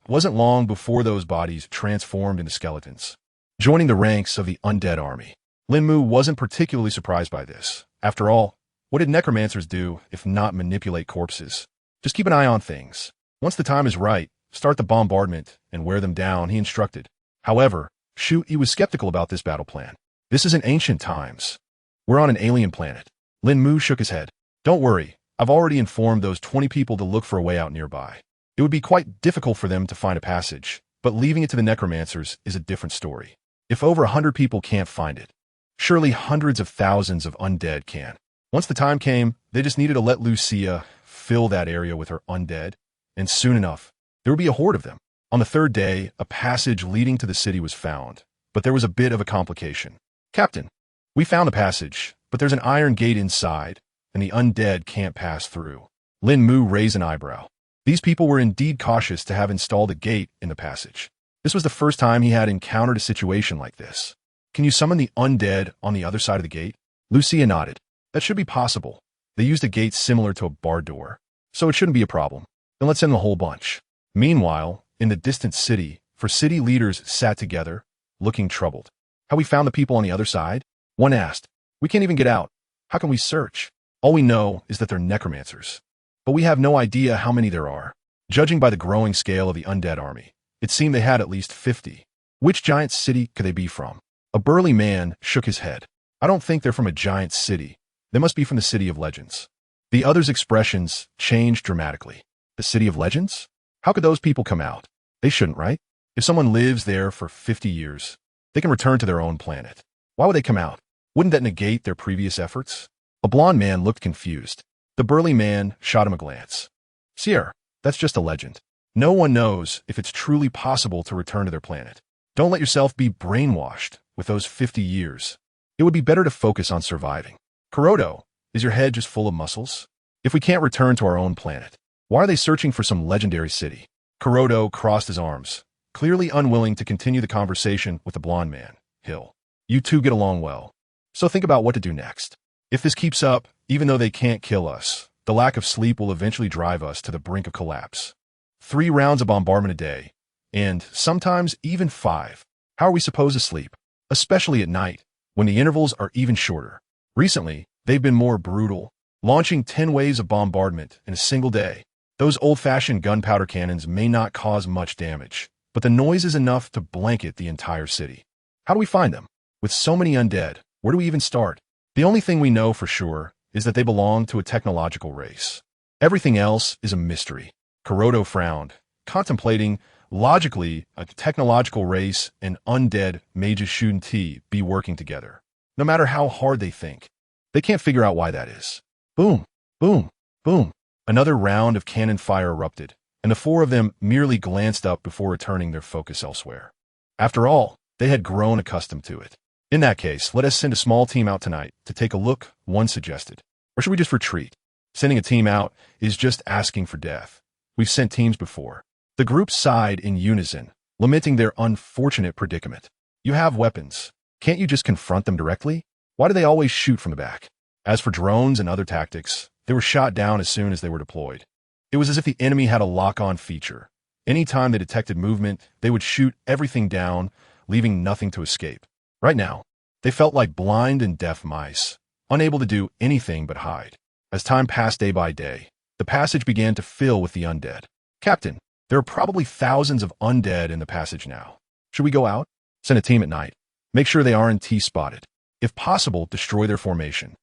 it wasn't long before those bodies transformed into skeletons, joining the ranks of the undead army. Lín Mù wasn't particularly surprised by this. After all, what did necromancers do if not manipulate corpses? Just keep an eye on things. Once the time is right, start the bombardment and wear them down, he instructed. However, Shu Yi was skeptical about this battle plan. This is in ancient times. We're on an alien planet. Lín Mù shook his head. Don't worry, I've already informed those 20 people to look for a way out nearby. It would be quite difficult for them to find a passage, but leaving it to the necromancers is a different story. If over 100 people can't find it, surely hundreds of thousands of undead can. Once the time came, they just needed to let Lucia fill that area with her undead, and soon enough, there would be a horde of them. On the 3rd day, a passage leading to the city was found, but there was a bit of a complication. Captain, We found the passage, but there's an iron gate inside, and the undead can't pass through. Lín Mù raised an eyebrow. These people were indeed cautious to have installed a gate in the passage. This was the first time he had encountered a situation like this. Can you summon the undead on the other side of the gate? Lucia nodded. That should be possible. They used a gate similar to a barred door, so it shouldn't be a problem. Then let's send the whole bunch. Meanwhile, in the distant city, four city leaders sat together, looking troubled. Have we found the people on the other side? One asked. We can't even get out. How can we search? All we know is that they're necromancers. But we have no idea how many there are. Judging by the growing scale of the undead army, it seemed they had at least 50. Which giant city could they be from? A burly man shook his head. I don't think they're from a giant city. They must be from the City of Legends. The others' expressions changed dramatically. The City of Legends? How could those people come out? They shouldn't, right? If someone lives there for 50 years, they can return to their own planet. Why would they come out? Wouldn't that negate their previous efforts? A blond man looked confused. The burly man shot him a glance. Sierra, that's just a legend. No one knows if it's truly possible to return to their planet. Don't let yourself be brainwashed with those 50 years. It would be better to focus on surviving. Kuroto, is your head just full of muscles? If we can't return to our own planet, why are they searching for some legendary city? Kuroto crossed his arms, clearly unwilling to continue the conversation with the blond man. Hill, you two get along well. So think about what to do next. If this keeps up, even though they can't kill us, the lack of sleep will eventually drive us to the brink of collapse. 3 rounds of bombardment a day, and sometimes even 5. How are we supposed to sleep? Especially at night, when the intervals are even shorter. Recently, they've been more brutal, launching 10 waves of bombardment in a single day. Those old-fashioned gunpowder cannons may not cause much damage, but the noise is enough to blanket the entire city. How do we find them? With so many undead, where do we even start? The only thing we know for sure is that they belong to a technological race. Everything else is a mystery. Kuroto frowned, contemplating, logically, a technological race and undead mages shouldn't be working together. No matter how hard they think, they can't figure out why that is. Boom, boom, boom. Another round of cannon fire erupted, and the 4 of them merely glanced up before returning their focus elsewhere. After all, they had grown accustomed to it. In that case, let us send a small team out tonight to take a look, one suggested. Or should we just retreat? Sending a team out is just asking for death. We've sent teams before. The group sighed in unison, lamenting their unfortunate predicament. You have weapons. Can't you just confront them directly? Why do they always shoot from the back? As for drones and other tactics, they were shot down as soon as they were deployed. It was as if the enemy had a lock-on feature. Anytime they detected movement, they would shoot everything down, leaving nothing to escape. Right now, they felt like blind and deaf mice, unable to do anything but hide. As time passed day by day, the passage began to fill with the undead. Captain, there are probably thousands of undead in the passage now. Should we go out? Send a team at night. Make sure they aren't T-spotted. If possible, destroy their formation.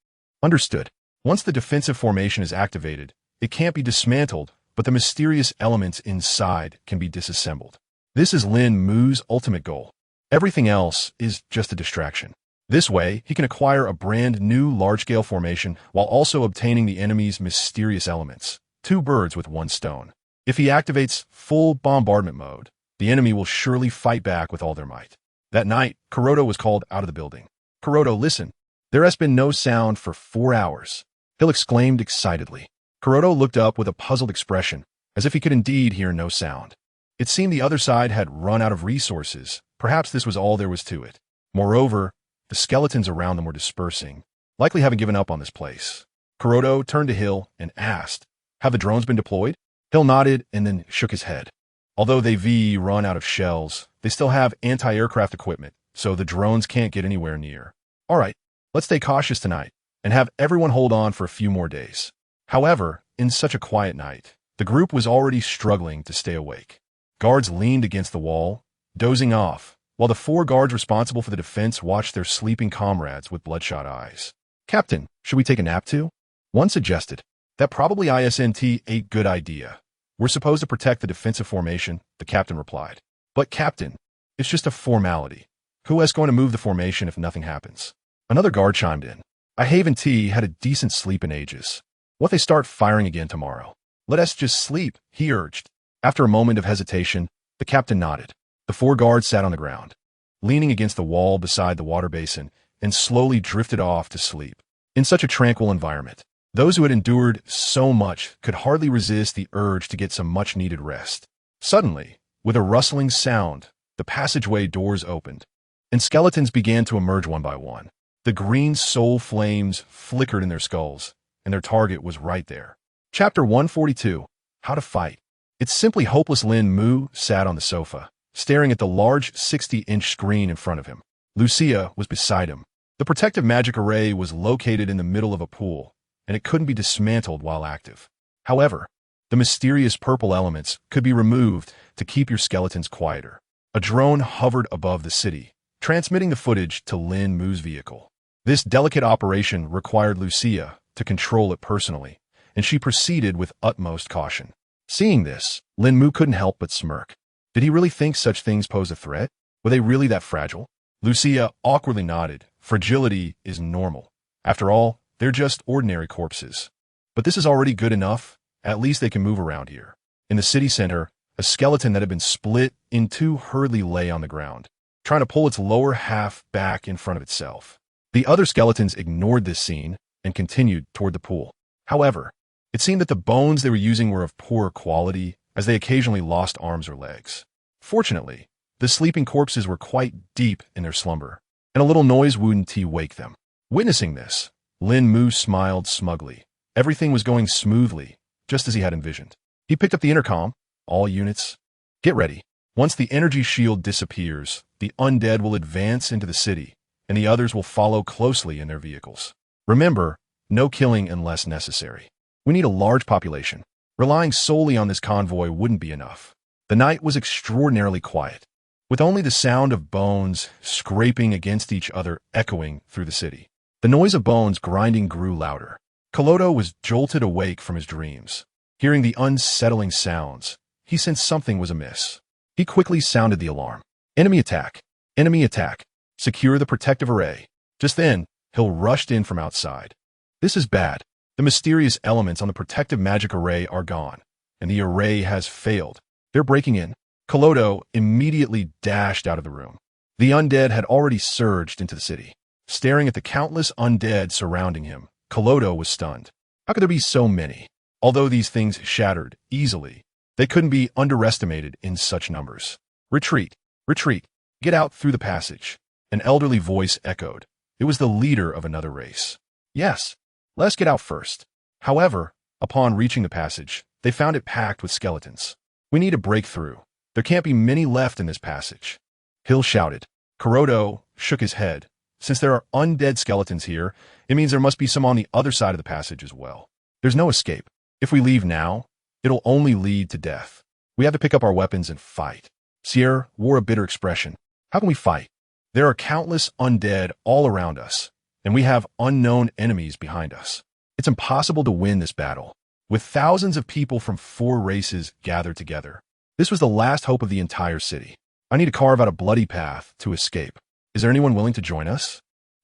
Understood. Once the defensive formation is activated, it can't be dismantled, but the mysterious elements inside can be disassembled. This is Lín Mù's ultimate goal. Everything else is just a distraction. This way, he can acquire a brand new large-scale formation while also obtaining the enemy's mysterious elements. 2 birds with 1 stone. If he activates full bombardment mode, the enemy will surely fight back with all their might. That night, Kuroto was called out of the building. Kuroto, listen. There has been no sound for 4 hours. Hill exclaimed excitedly. Kuroto looked up with a puzzled expression, as if he could indeed hear no sound. It seemed the other side had run out of resources. Perhaps this was all there was to it. Moreover, the skeletons around them were dispersing, likely having given up on this place. Kuroto turned to Hill and asked, have the drones been deployed? Hill nodded and then shook his head. Although they've run out of shells, they still have anti-aircraft equipment, so the drones can't get anywhere near. All right, let's stay cautious tonight and have everyone hold on for a few more days. However, in such a quiet night, the group was already struggling to stay awake. Guards leaned against the wall, dozing off, while the 4 guards responsible for the defense watched their sleeping comrades with bloodshot eyes. Captain, should we take a nap too? One suggested. That probably isn't a good idea. We're supposed to protect the defensive formation, the captain replied. But captain, it's just a formality. Who is going to move the formation if nothing happens? Another guard chimed in. I haven't had a decent sleep in ages. What if they start firing again tomorrow? Let us just sleep, he urged. After a moment of hesitation, the captain nodded. The 4 guards sat on the ground, leaning against the wall beside the water basin and slowly drifted off to sleep. In such a tranquil environment, those who had endured so much could hardly resist the urge to get some much-needed rest. Suddenly, with a rustling sound, the passageway doors opened, and skeletons began to emerge one by one. The green soul flames flickered in their skulls, and their target was right there. Chapter 142, How to Fight. It's simply hopeless. Lín Mù sat on the sofa, staring at the large 60-inch screen in front of him. Lucia was beside him. The protective magic array was located in the middle of a pool, and it couldn't be dismantled while active. However, the mysterious purple elements could be removed to keep your skeletons quieter. A drone hovered above the city, transmitting the footage to Lín Mù's vehicle. This delicate operation required Lucia to control it personally, and she proceeded with utmost caution. Seeing this, Lín Mù couldn't help but smirk. Did he really think such things pose a threat? Were they really that fragile? Lucia awkwardly nodded. Fragility is normal. After all, they're just ordinary corpses. But this is already good enough. At least they can move around here. In the city center, a skeleton that had been split in two hurriedly lay on the ground, trying to pull its lower half back in front of itself. The other skeletons ignored this scene and continued toward the pool. However, it seemed that the bones they were using were of poor quality, as they occasionally lost arms or legs. Fortunately, the sleeping corpses were quite deep in their slumber, and a little noise wouldn't wake them. Witnessing this, Lín Mù smiled smugly. Everything was going smoothly, just as he had envisioned. He picked up the intercom. All units, get ready. Once the energy shield disappears, the undead will advance into the city, and the others will follow closely in their vehicles. Remember, no killing unless necessary. We need a large population. Relying solely on this convoy wouldn't be enough. The night was extraordinarily quiet, with only the sound of bones scraping against each other echoing through the city. The noise of bones grinding grew louder. Colodo was jolted awake from his dreams. Hearing the unsettling sounds, he sensed something was amiss. He quickly sounded the alarm. Enemy attack! Enemy attack! Secure the protective array. Just then, Hill rushed in from outside. This is bad. The mysterious elements on the protective magic array are gone, and the array has failed. They're breaking in. Colodo immediately dashed out of the room. The undead had already surged into the city. Staring at the countless undead surrounding him, Colodo was stunned. How could there be so many? Although these things shattered easily, they couldn't be underestimated in such numbers. Retreat! Retreat! Get out through the passage. An elderly voice echoed. It was the leader of another race. Yes, let's get out first. However, upon reaching the passage, they found it packed with skeletons. We need to break through. There can't be many left in this passage. Hill shouted. Colodo shook his head. Since there are undead skeletons here, it means there must be some on the other side of the passage as well. There's no escape. If we leave now, it'll only lead to death. We have to pick up our weapons and fight. Sierra wore a bitter expression. How can we fight? There are countless undead all around us, and we have unknown enemies behind us. It's impossible to win this battle, with thousands of people from 4 races gathered together. This was the last hope of the entire city. I need to carve out a bloody path to escape. Is there anyone willing to join us?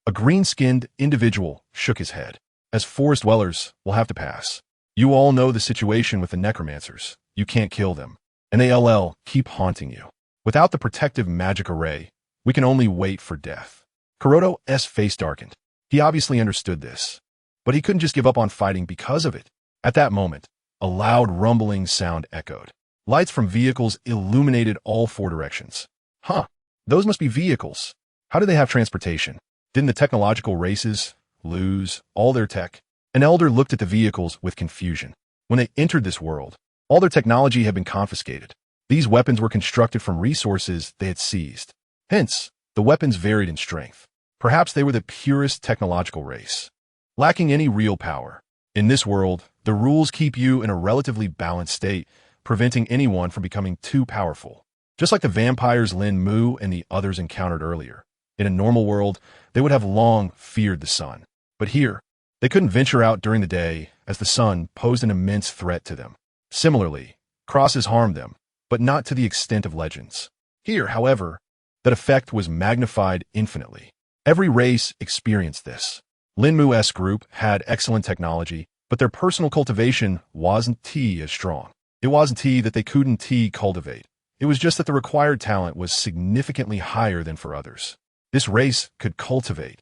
A green-skinned individual shook his head. As forest dwellers, we'll have to pass. You all know the situation with the necromancers. You can't kill them, and they keep haunting you. Without the protective magic array, we can only wait for death. Colodo's face darkened. He obviously understood this, but he couldn't just give up on fighting because of it. At that moment, a loud rumbling sound echoed. Lights from vehicles illuminated all 4 directions. Huh, those must be vehicles. How do they have transportation? Didn't the technological races lose all their tech? An elder looked at the vehicles with confusion. When they entered this world, all their technology had been confiscated. These weapons were constructed from resources they had seized. Hence, the weapons varied in strength. Perhaps they were the purest technological race, lacking any real power. In this world, the rules keep you in a relatively balanced state, preventing anyone from becoming too powerful. Just like the vampires Lín Mù and the others encountered earlier. In a normal world, they would have long feared the sun. But here, they couldn't venture out during the day as the sun posed an immense threat to them. Similarly, crosses harmed them, but not to the extent of legends. Here, however, that effect was magnified infinitely. Every race experienced this. Lín Mù's group had excellent technology, but their personal cultivation wasn't as strong. It wasn't that they couldn't cultivate. It was just that the required talent was significantly higher than for others. This race could cultivate.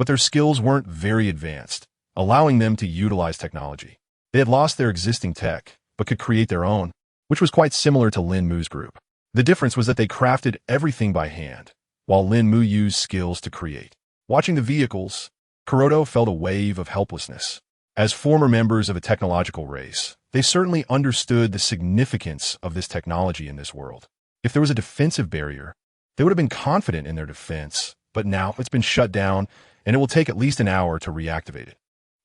but their skills weren't very advanced, allowing them to utilize technology. They had lost their existing tech, but could create their own, which was quite similar to Lín Mù's group. The difference was that they crafted everything by hand, while Lín Mù used skills to create. Watching the vehicles, Kuroda felt a wave of helplessness. As former members of a technological race, they certainly understood the significance of this technology in this world. If there was a defensive barrier, they would have been confident in their defense, but now it's been shut down, and it will take at least an hour to reactivate it.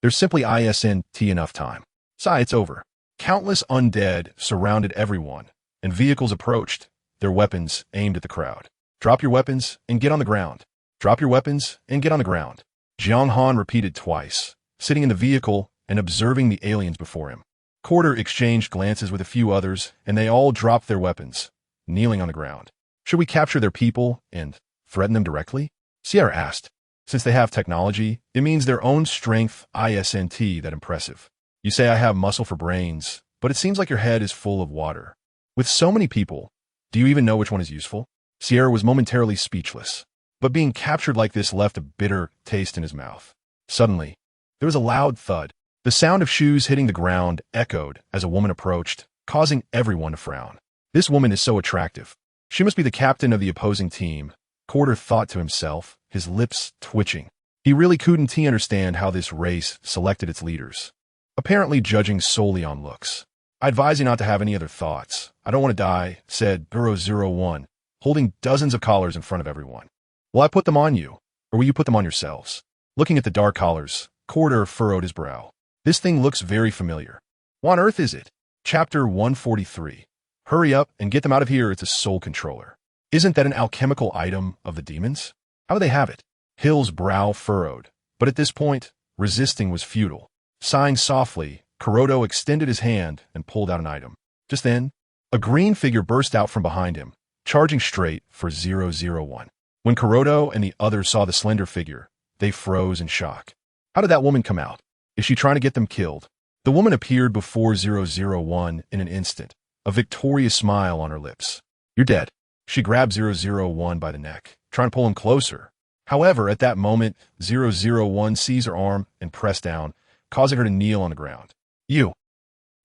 There's simply isn't enough time. It's over. Countless undead surrounded everyone, and vehicles approached, their weapons aimed at the crowd. Drop your weapons and get on the ground. Drop your weapons and get on the ground. Jiang Han repeated twice, sitting in the vehicle and observing the aliens before him. Corder exchanged glances with a few others, and they all dropped their weapons, kneeling on the ground. Should we capture their people and threaten them directly? Sierra asked. Since they have technology, it means their own strength isn't that impressive. You say I have muscle for brains, but it seems like your head is full of water. With so many people, do you even know which one is useful? Sierra was momentarily speechless, but being captured like this left a bitter taste in his mouth. Suddenly, there was a loud thud. The sound of shoes hitting the ground echoed as a woman approached, causing everyone to frown. This woman is so attractive. She must be the captain of the opposing team, Corder thought to himself, his lips twitching. He really couldn't understand how this race selected its leaders. Apparently judging solely on looks. I advise you not to have any other thoughts. I don't want to die, said Burrow 01, holding dozens of collars in front of everyone. Will I put them on you, or will you put them on yourselves? Looking at the dark collars, Corder furrowed his brow. This thing looks very familiar. What on earth is it? Chapter 143. Hurry up and get them out of here, it's a soul controller. Isn't that an alchemical item of the demons? How would they have it? Hill's brow furrowed, but at this point, resisting was futile. Sighing softly, Kuroda extended his hand and pulled out an item. Just then, a green figure burst out from behind him, charging straight for 001. When Kuroda and the others saw the slender figure, they froze in shock. How did that woman come out? Is she trying to get them killed? The woman appeared before 001 in an instant, a victorious smile on her lips. You're dead. She grabbed 001 by the neck, trying to pull him closer. However, at that moment, 001 seized her arm and pressed down, causing her to kneel on the ground. You!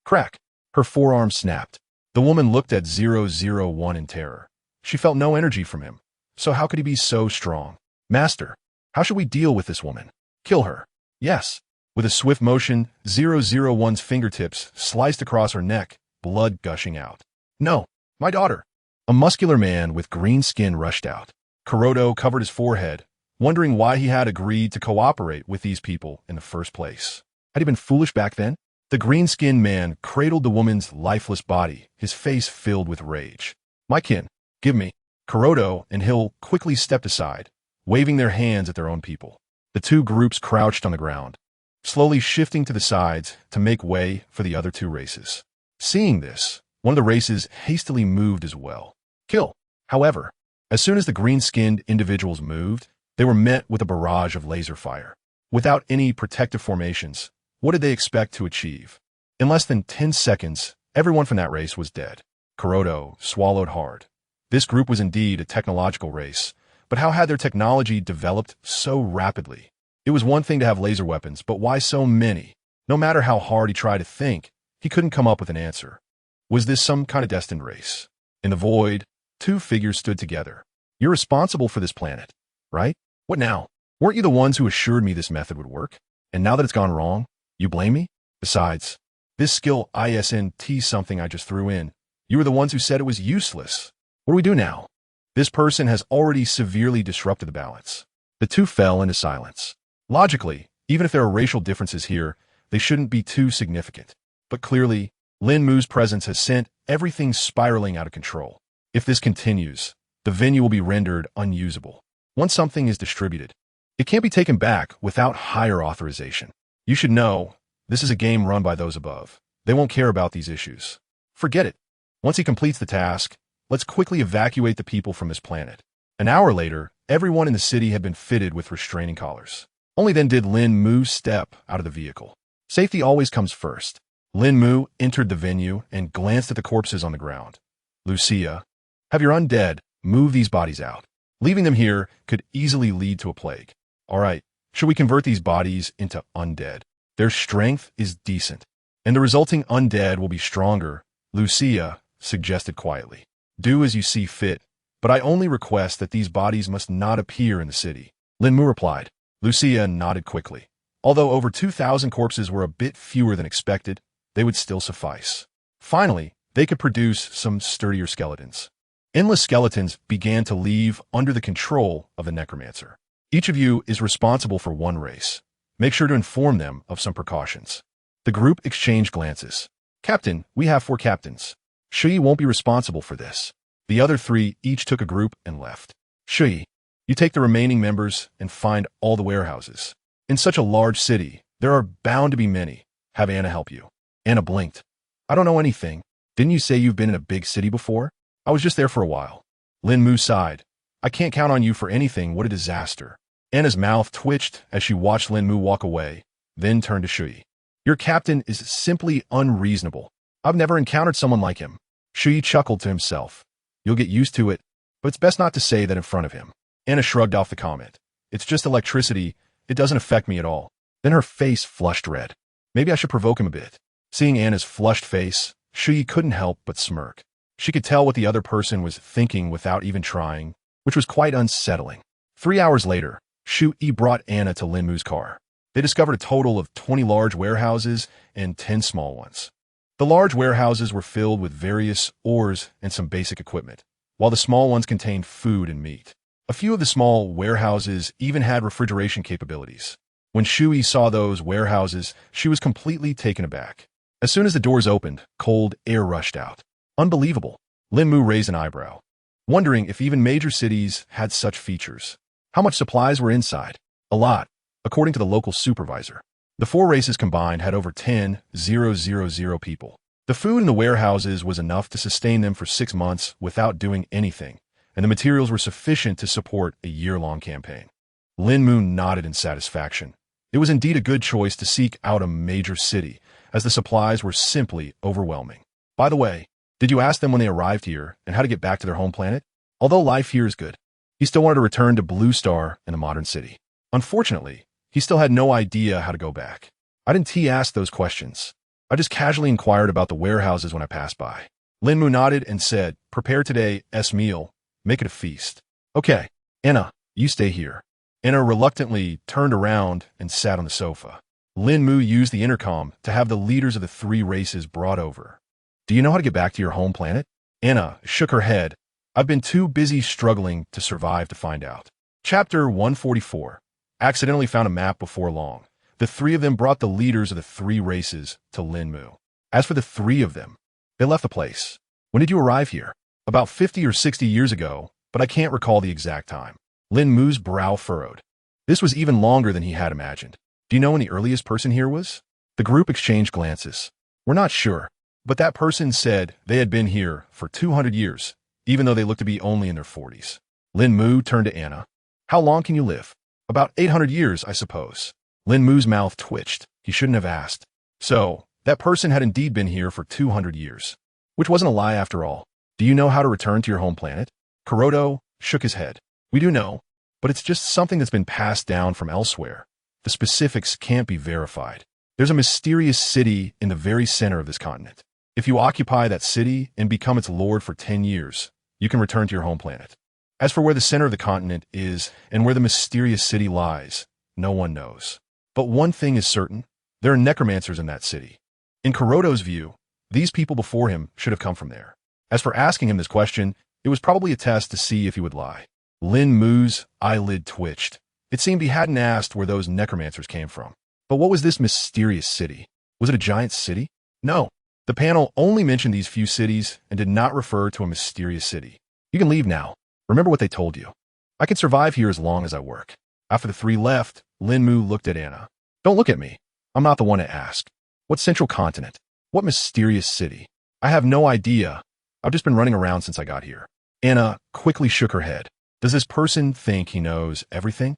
Crack! Her forearm snapped. The woman looked at 001 in terror. She felt no energy from him. So how could he be so strong? Master, how should we deal with this woman? Kill her. Yes. With a swift motion, 001's fingertips sliced across her neck, blood gushing out. No, my daughter. A muscular man with green skin rushed out. Kuroda covered his forehead, wondering why he had agreed to cooperate with these people in the first place. Had he been foolish back then? The green-skinned man cradled the woman's lifeless body, his face filled with rage. My kin, give me. Kuroda and Hill quickly stepped aside, waving their hands at their own people. The two groups crouched on the ground, slowly shifting to the sides to make way for the other two races. Seeing this, one of the races hastily moved as well. Kill. However, as soon as the green-skinned individuals moved, they were met with a barrage of laser fire. Without any protective formations, what did they expect to achieve? In less than 10 seconds, everyone from that race was dead. Kuroda swallowed hard. This group was indeed a technological race, but how had their technology developed so rapidly? It was one thing to have laser weapons, but why so many? No matter how hard he tried to think, he couldn't come up with an answer. Was this some kind of destined race? In the void, two figures stood together. You're responsible for this planet, right? What now? Weren't you the ones who assured me this method would work? And now that it's gone wrong, you blame me? Besides, this skill isn't something I just threw in. You were the ones who said it was useless. What do we do now? This person has already severely disrupted the balance. The two fell into silence. Logically, even if there are racial differences here, they shouldn't be too significant. But clearly, Lín Mù's presence has sent everything spiraling out of control. If this continues, the venue will be rendered unusable. Once something is distributed, it can't be taken back without higher authorization. You should know, this is a game run by those above. They won't care about these issues. Forget it. Once he completes the task, let's quickly evacuate the people from this planet. An hour later, everyone in the city had been fitted with restraining collars. Only then did Lín Mù step out of the vehicle. Safety always comes first. Lín Mù entered the venue and glanced at the corpses on the ground. Lucia, have your undead move these bodies out. Leaving them here could easily lead to a plague. All right, Should we convert these bodies into undead? Their strength is decent, and the resulting undead will be stronger, Lucia suggested quietly. Do as you see fit, but I only request that these bodies must not appear in the city. Lín Mù replied. Lucia nodded quickly. Although over 2,000 corpses were a bit fewer than expected, they would still suffice. Finally, they could produce some sturdier skeletons. Endless skeletons began to leave under the control of the necromancer. Each of you is responsible for one race. Make sure to inform them of some precautions. The group exchanged glances. Captain, we have 4 captains. Shui won't be responsible for this. The other 3 each took a group and left. Shui, you take the remaining members and find all the warehouses. In such a large city, there are bound to be many. Have Anna help you. Anna blinked. I don't know anything. Didn't you say you've been in a big city before? I was just there for a while. Lín Mù sighed. I can't count on you for anything. What a disaster. Anna's mouth twitched as she watched Lín Mù walk away, then turned to Shui. Your captain is simply unreasonable. I've never encountered someone like him. Shui chuckled to himself. You'll get used to it, but it's best not to say that in front of him. Anna shrugged off the comment. It's just electricity. It doesn't affect me at all. Then her face flushed red. Maybe I should provoke him a bit. Seeing Anna's flushed face, Shui couldn't help but smirk. She could tell what the other person was thinking without even trying, which was quite unsettling. 3 hours later, Shui brought Anna to Lín Mu's car. They discovered a total of 20 large warehouses and 10 small ones. The large warehouses were filled with various ores and some basic equipment, while the small ones contained food and meat. A few of the small warehouses even had refrigeration capabilities. When Shui saw those warehouses, she was completely taken aback. As soon as the doors opened, cold air rushed out. Unbelievable. Lín Mù raised an eyebrow, wondering if even major cities had such features. How much supplies were inside? A lot, according to the local supervisor. The 4 races combined had over 10,000 people. The food in the warehouses was enough to sustain them for 6 months without doing anything, and the materials were sufficient to support a year-long campaign. Lín Mù nodded in satisfaction. It was indeed a good choice to seek out a major city, as the supplies were simply overwhelming. By the way, did you ask them when they arrived here and how to get back to their home planet? Although life here is good, he still wanted to return to Blue Star in the modern city. Unfortunately, he still had no idea how to go back. I didn't ask those questions. I just casually inquired about the warehouses when I passed by. Lín Mù nodded and said, prepare today's meal. Make it a feast. Okay, Anna, you stay here. Anna reluctantly turned around and sat on the sofa. Lín Mù used the intercom to have the leaders of the 3 races brought over. Do you know how to get back to your home planet? Anna shook her head. I've been too busy struggling to survive to find out. Chapter 144. Accidentally found a map before long. The 3 of them brought the leaders of the 3 races to Lín Mù. As for the 3 of them, they left the place. When did you arrive here? About 50 or 60 years ago, but I can't recall the exact time. Lín Mu's brow furrowed. This was even longer than he had imagined. Do you know when the earliest person here was? The group exchanged glances. We're not sure, but that person said they had been here for 200 years, even though they looked to be only in their 40s. Lín Mù turned to Anna. How long can you live? About 800 years, I suppose. Lín Mu's mouth twitched. He shouldn't have asked. So, that person had indeed been here for 200 years. Which wasn't a lie after all. Do you know how to return to your home planet? Kuroto shook his head. We do know, but it's just something that's been passed down from elsewhere. The specifics can't be verified. There's a mysterious city in the very center of this continent. If you occupy that city and become its lord for 10 years, you can return to your home planet. As for where the center of the continent is and where the mysterious city lies, no one knows. But one thing is certain, there are necromancers in that city. In Kuroto's view, these people before him should have come from there. As for asking him this question, it was probably a test to see if he would lie. Lín Mu's eyelid twitched. It seemed he hadn't asked where those necromancers came from. But what was this mysterious city? Was it a giant city? No. The panel only mentioned these few cities and did not refer to a mysterious city. You can leave now. Remember what they told you. I can survive here as long as I work. After the 3 left, Lín Mù looked at Anna. Don't look at me. I'm not the one to ask. What central continent? What mysterious city? I have no idea. I've just been running around since I got here. Anna quickly shook her head. Does this person think he knows everything?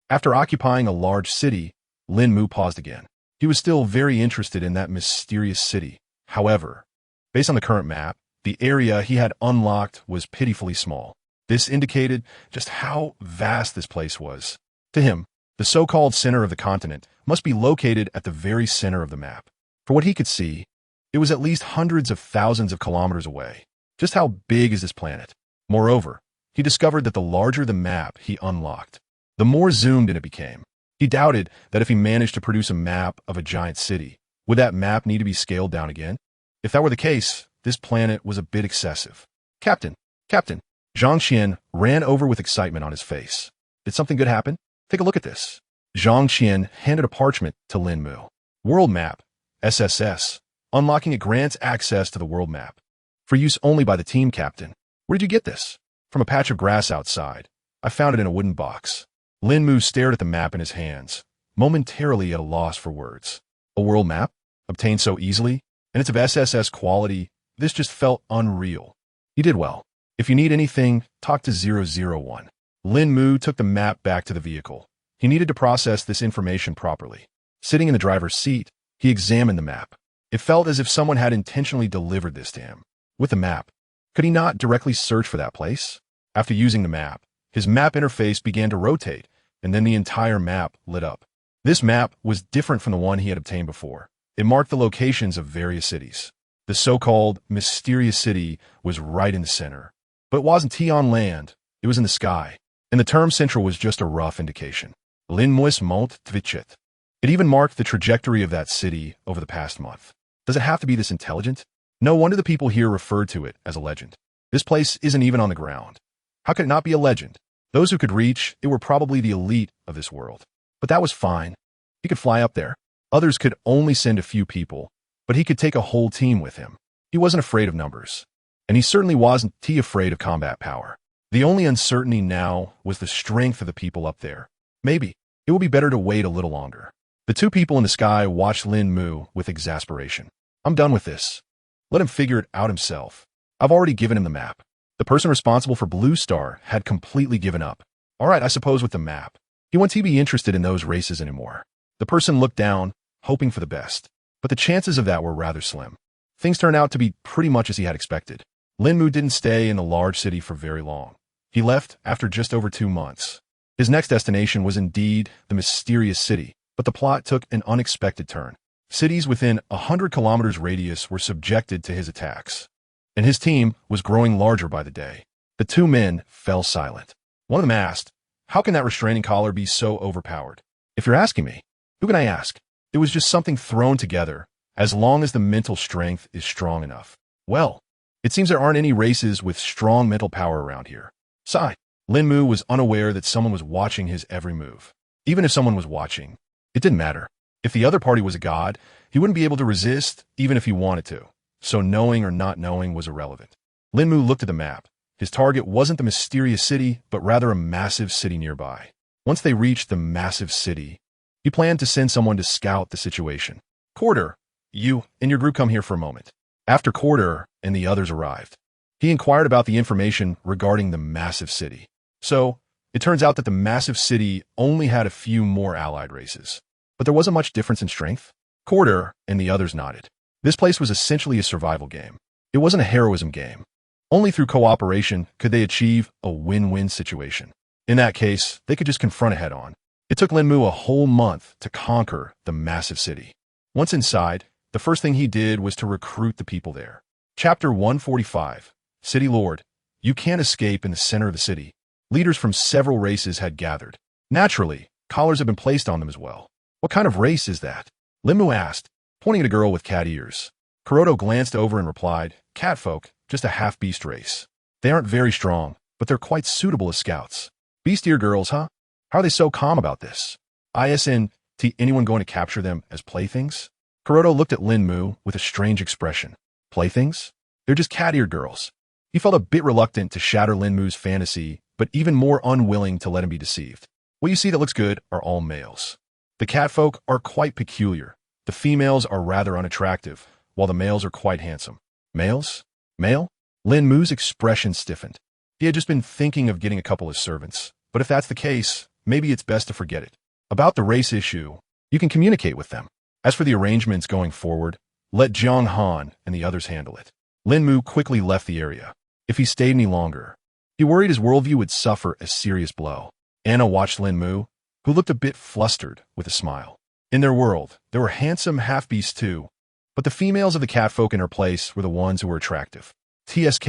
After occupying a large city, Lín Mù paused again. He was still very interested in that mysterious city. However, based on the current map, the area he had unlocked was pitifully small. This indicated just how vast this place was. To him, The so-called center of the continent must be located at the very center of the map. For what he could see, it was at least hundreds of thousands of kilometers away. Just how big is this planet? Moreover, he discovered that the larger the map he unlocked, the more zoomed in it became. He doubted that if he managed to produce a map of a giant city, would that map need to be scaled down again? If that were the case, this planet was a bit excessive. Captain! Captain! Zhang Qian ran over with excitement on his face. Did something good happen? Take a look at this. Zhang Qian handed a parchment to Lín Mù. World Map, SSS. Unlocking it grants access to the world map. For use only by the team, Captain. Where did you get this? From a patch of grass outside. I found it in a wooden box. Lín Mù stared at the map in his hands, momentarily at a loss for words. A world map? Obtained so easily? And it's of SSS quality? This just felt unreal. You did well. If you need anything, talk to 001. Lín Mù took the map back to the vehicle. He needed to process this information properly. Sitting in the driver's seat, he examined the map. It felt as if someone had intentionally delivered this to him. With the map, could he not directly search for that place? After using the map, his map interface began to rotate, and then the entire map lit up. This map was different from the one he had obtained before. It marked the locations of various cities. The so-called mysterious city was right in the center. But it wasn't on land, it was in the sky. And the term central was just a rough indication. Lín Mù mont tvichet. It even marked the trajectory of that city over the past month. Does it have to be this intelligent? No wonder the people here referred to it as a legend. This place isn't even on the ground. How could it not be a legend? Those who could reach it were probably the elite of this world. But that was fine. He could fly up there. Others could only send a few people, but he could take a whole team with him. He wasn't afraid of numbers. And he certainly wasn't afraid of combat power. The only uncertainty now was the strength of the people up there. Maybe it will be better to wait a little longer. The two people in the sky watched Lín Mù with exasperation. I'm done with this. Let him figure it out himself. I've already given him the map. The person responsible for Blue Star had completely given up. All right, I suppose with the map. He won't be interested in those races anymore. The person looked down, hoping for the best. But the chances of that were rather slim. Things turned out to be pretty much as he had expected. Lín Mù didn't stay in the large city for very long. He left after just over 2 months. His next destination was indeed the mysterious city, but the plot took an unexpected turn. Cities within 100 kilometers radius were subjected to his attacks, and his team was growing larger by the day. The two men fell silent. One of them asked, "How can that restraining collar be so overpowered?" If you're asking me, who can I ask? It was just something thrown together, as long as the mental strength is strong enough. Well, it seems there aren't any races with strong mental power around here. Sigh. Lín Mù was unaware that someone was watching his every move. Even if someone was watching, it didn't matter. If the other party was a god, he wouldn't be able to resist even if he wanted to. So knowing or not knowing was irrelevant. Lín Mù looked at the map. His target wasn't the mysterious city, but rather a massive city nearby. Once they reached the massive city, he planned to send someone to scout the situation. Corder, you and your group come here for a moment. After Corder and the others arrived, he inquired about the information regarding the massive city. So, it turns out that the massive city only had a few more allied races. But there wasn't much difference in strength. Corder and the others nodded. This place was essentially a survival game. It wasn't a heroism game. Only through cooperation could they achieve a win-win situation. In that case, they could just confront it head-on. It took Lín Mù a whole month to conquer the massive city. Once inside, the first thing he did was to recruit the people there. Chapter 145. City Lord, you can't escape in the center of the city. Leaders from several races had gathered. Naturally, collars had been placed on them as well. What kind of race is that? Lín Mù asked, pointing at a girl with cat ears. Kuroto glanced over and replied, Catfolk, just a half-beast race. They aren't very strong, but they're quite suitable as scouts. Beast ear girls, huh? How are they so calm about this? Isn't anyone going to capture them as playthings? Kuroto looked at Lín Mù with a strange expression. Playthings? They're just cat-eared girls. He felt a bit reluctant to shatter Lín Mu's fantasy, but even more unwilling to let him be deceived. What you see that looks good are all males. The catfolk are quite peculiar. The females are rather unattractive, while the males are quite handsome. Males? Male? Lín Mu's expression stiffened. He had just been thinking of getting a couple as servants, but if that's the case, maybe it's best to forget it. About the race issue, you can communicate with them. As for the arrangements going forward, let Jiang Han and the others handle it. Lín Mù quickly left the area. If he stayed any longer, he worried his worldview would suffer a serious blow. Anna watched Lín Mù, who looked a bit flustered with a smile. In their world, there were handsome half-beasts too, but the females of the catfolk in her place were the ones who were attractive. TSK,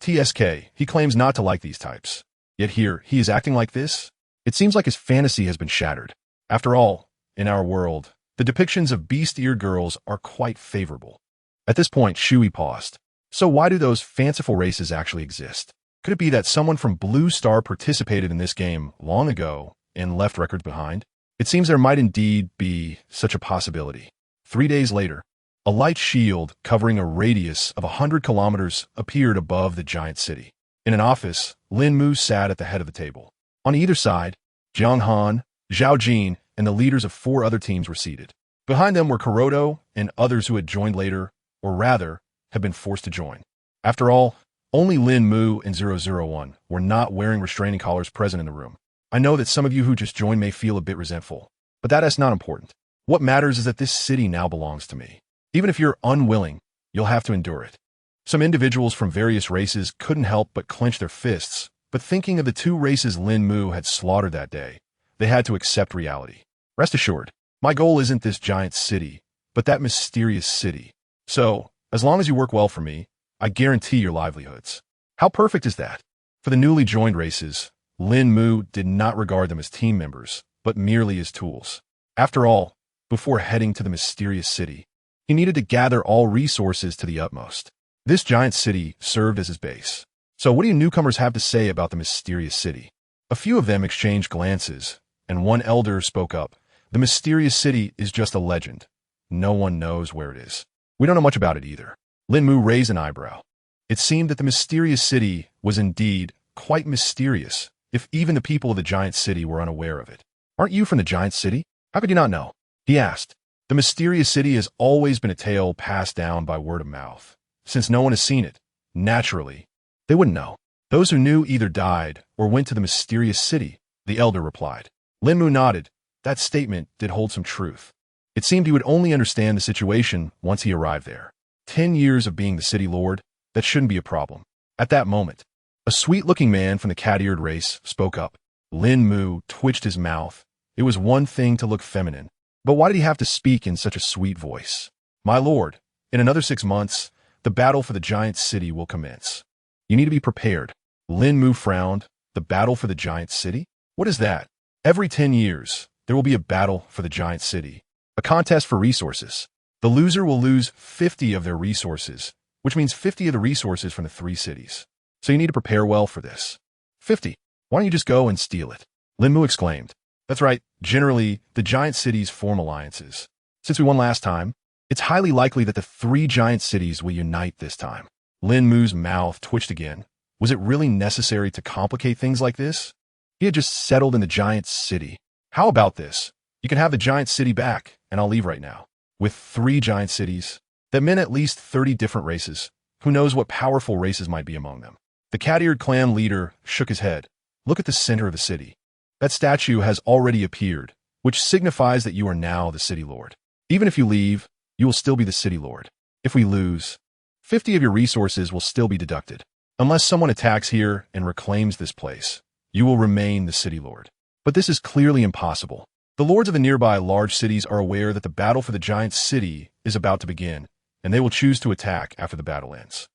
he claims not to like these types. Yet here, he is acting like this? It seems like his fantasy has been shattered. After all, in our world, the depictions of beast-eared girls are quite favorable. At this point, Shui paused. So why do those fanciful races actually exist? Could it be that someone from Blue Star participated in this game long ago and left records behind? It seems there might indeed be such a possibility. 3 days later, a light shield covering a radius of 100 kilometers appeared above the giant city. In an office, Lín Mù sat at the head of the table. On either side, Jiang Han, Zhao Jin, and the leaders of 4 other teams were seated. Behind them were Kuroto and others who had joined later, or rather, had been forced to join. After all, only Lín Mù and 001 were not wearing restraining collars present in the room. I know that some of you who just joined may feel a bit resentful, but that is not important. What matters is that this city now belongs to me. Even if you're unwilling, you'll have to endure it. Some individuals from various races couldn't help but clench their fists, but thinking of the 2 races Lín Mù had slaughtered that day, they had to accept reality. Rest assured, my goal isn't this giant city, but that mysterious city. So, as long as you work well for me, I guarantee your livelihoods. How perfect is that? For the newly joined races, Lín Mù did not regard them as team members, but merely as tools. After all, before heading to the mysterious city, he needed to gather all resources to the utmost. This giant city served as his base. So what do you newcomers have to say about the mysterious city? A few of them exchanged glances, and one elder spoke up. The mysterious city is just a legend. No one knows where it is. We don't know much about it either. Lín Mù raised an eyebrow. It seemed that the mysterious city was indeed quite mysterious, if even the people of the giant city were unaware of it. Aren't you from the giant city? How could you not know? He asked. The mysterious city has always been a tale passed down by word of mouth. Since no one has seen it, naturally, they wouldn't know. Those who knew either died or went to the mysterious city, the elder replied. Lín Mù nodded. That statement did hold some truth. It seemed he would only understand the situation once he arrived there. 10 years of being the city lord, that shouldn't be a problem. At that moment, a sweet-looking man from the cat-eared race spoke up. Lín Mù twitched his mouth. It was one thing to look feminine, but why did he have to speak in such a sweet voice? My lord, in another 6 months, the battle for the giant city will commence. You need to be prepared. Lín Mù frowned. The battle for the giant city? What is that? Every 10 years, there will be a battle for the giant city. A contest for resources. The loser will lose 50 of their resources, which means 50 of the resources from the 3 cities. So you need to prepare well for this. 50. Why don't you just go and steal it? Lín Mù exclaimed. That's right. Generally, the giant cities form alliances. Since we won last time, it's highly likely that the 3 giant cities will unite this time. Lín Mu's mouth twitched again. Was it really necessary to complicate things like this? He had just settled in the giant city. How about this? You can have the giant city back, and I'll leave right now. With 3 giant cities, that meant at least 30 different races. Who knows what powerful races might be among them? The cat-eared clan leader shook his head. Look at the center of the city. That statue has already appeared, which signifies that you are now the city lord. Even if you leave, you will still be the city lord. If we lose, 50 of your resources will still be deducted. Unless someone attacks here and reclaims this place, you will remain the city lord. But this is clearly impossible. The lords of the nearby large cities are aware that the battle for the giant city is about to begin, and they will choose to attack after the battle ends.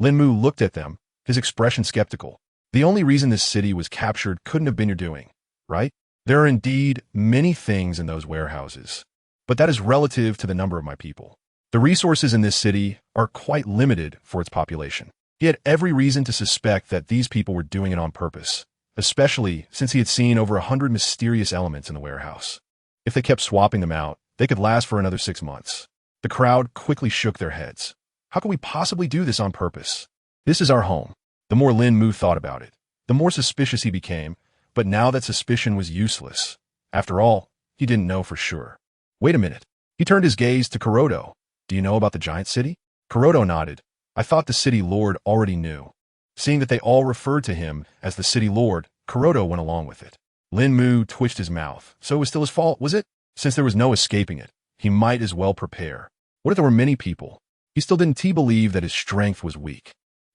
Lín Mù looked at them, his expression skeptical. The only reason this city was captured couldn't have been your doing, right? There are indeed many things in those warehouses, but that is relative to the number of my people. The resources in this city are quite limited for its population. He had every reason to suspect that these people were doing it on purpose, especially since he had seen over 100 mysterious elements in the warehouse. If they kept swapping them out, they could last for another 6 months. The crowd quickly shook their heads. How could we possibly do this on purpose? This is our home. The more Lín Mù thought about it, the more suspicious he became, but now that suspicion was useless. After all, he didn't know for sure. Wait a minute. He turned his gaze to Kuroto. Do you know about the giant city? Kuroto nodded. I thought the city lord already knew. Seeing that they all referred to him as the city lord, Kuroto went along with it. Lín Mù twitched his mouth. So it was still his fault, was it? Since there was no escaping it, he might as well prepare. What if there were many people? He still didn't believe that his strength was weak.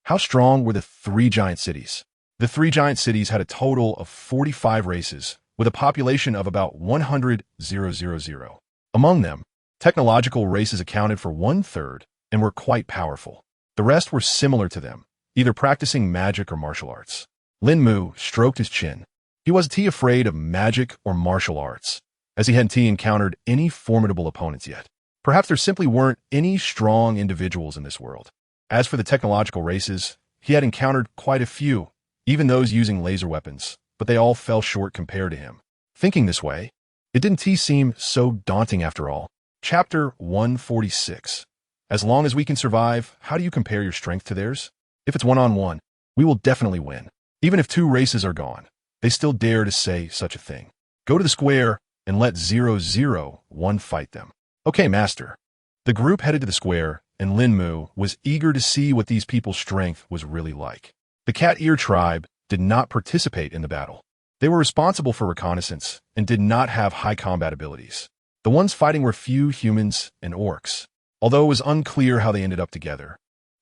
How strong were the 3 giant cities? The 3 giant cities had a total of 45 races, with a population of about 100,000. Among them, technological races accounted for 1/3 and were quite powerful. The rest were similar to them, either practicing magic or martial arts. Lín Mù stroked his chin. He wasn't afraid of magic or martial arts, as he hadn't encountered any formidable opponents yet. Perhaps there simply weren't any strong individuals in this world. As for the technological races, he had encountered quite a few, even those using laser weapons, but they all fell short compared to him. Thinking this way, it didn't seem so daunting after all. Chapter 146. As long as we can survive, how do you compare your strength to theirs? If it's one-on-one, we will definitely win. Even if 2 races are gone, they still dare to say such a thing. Go to the square and let 001 fight them. Okay, master. The group headed to the square, and Lín Mù was eager to see what these people's strength was really like. The Cat Ear tribe did not participate in the battle. They were responsible for reconnaissance and did not have high combat abilities. The ones fighting were few humans and orcs, although it was unclear how they ended up together.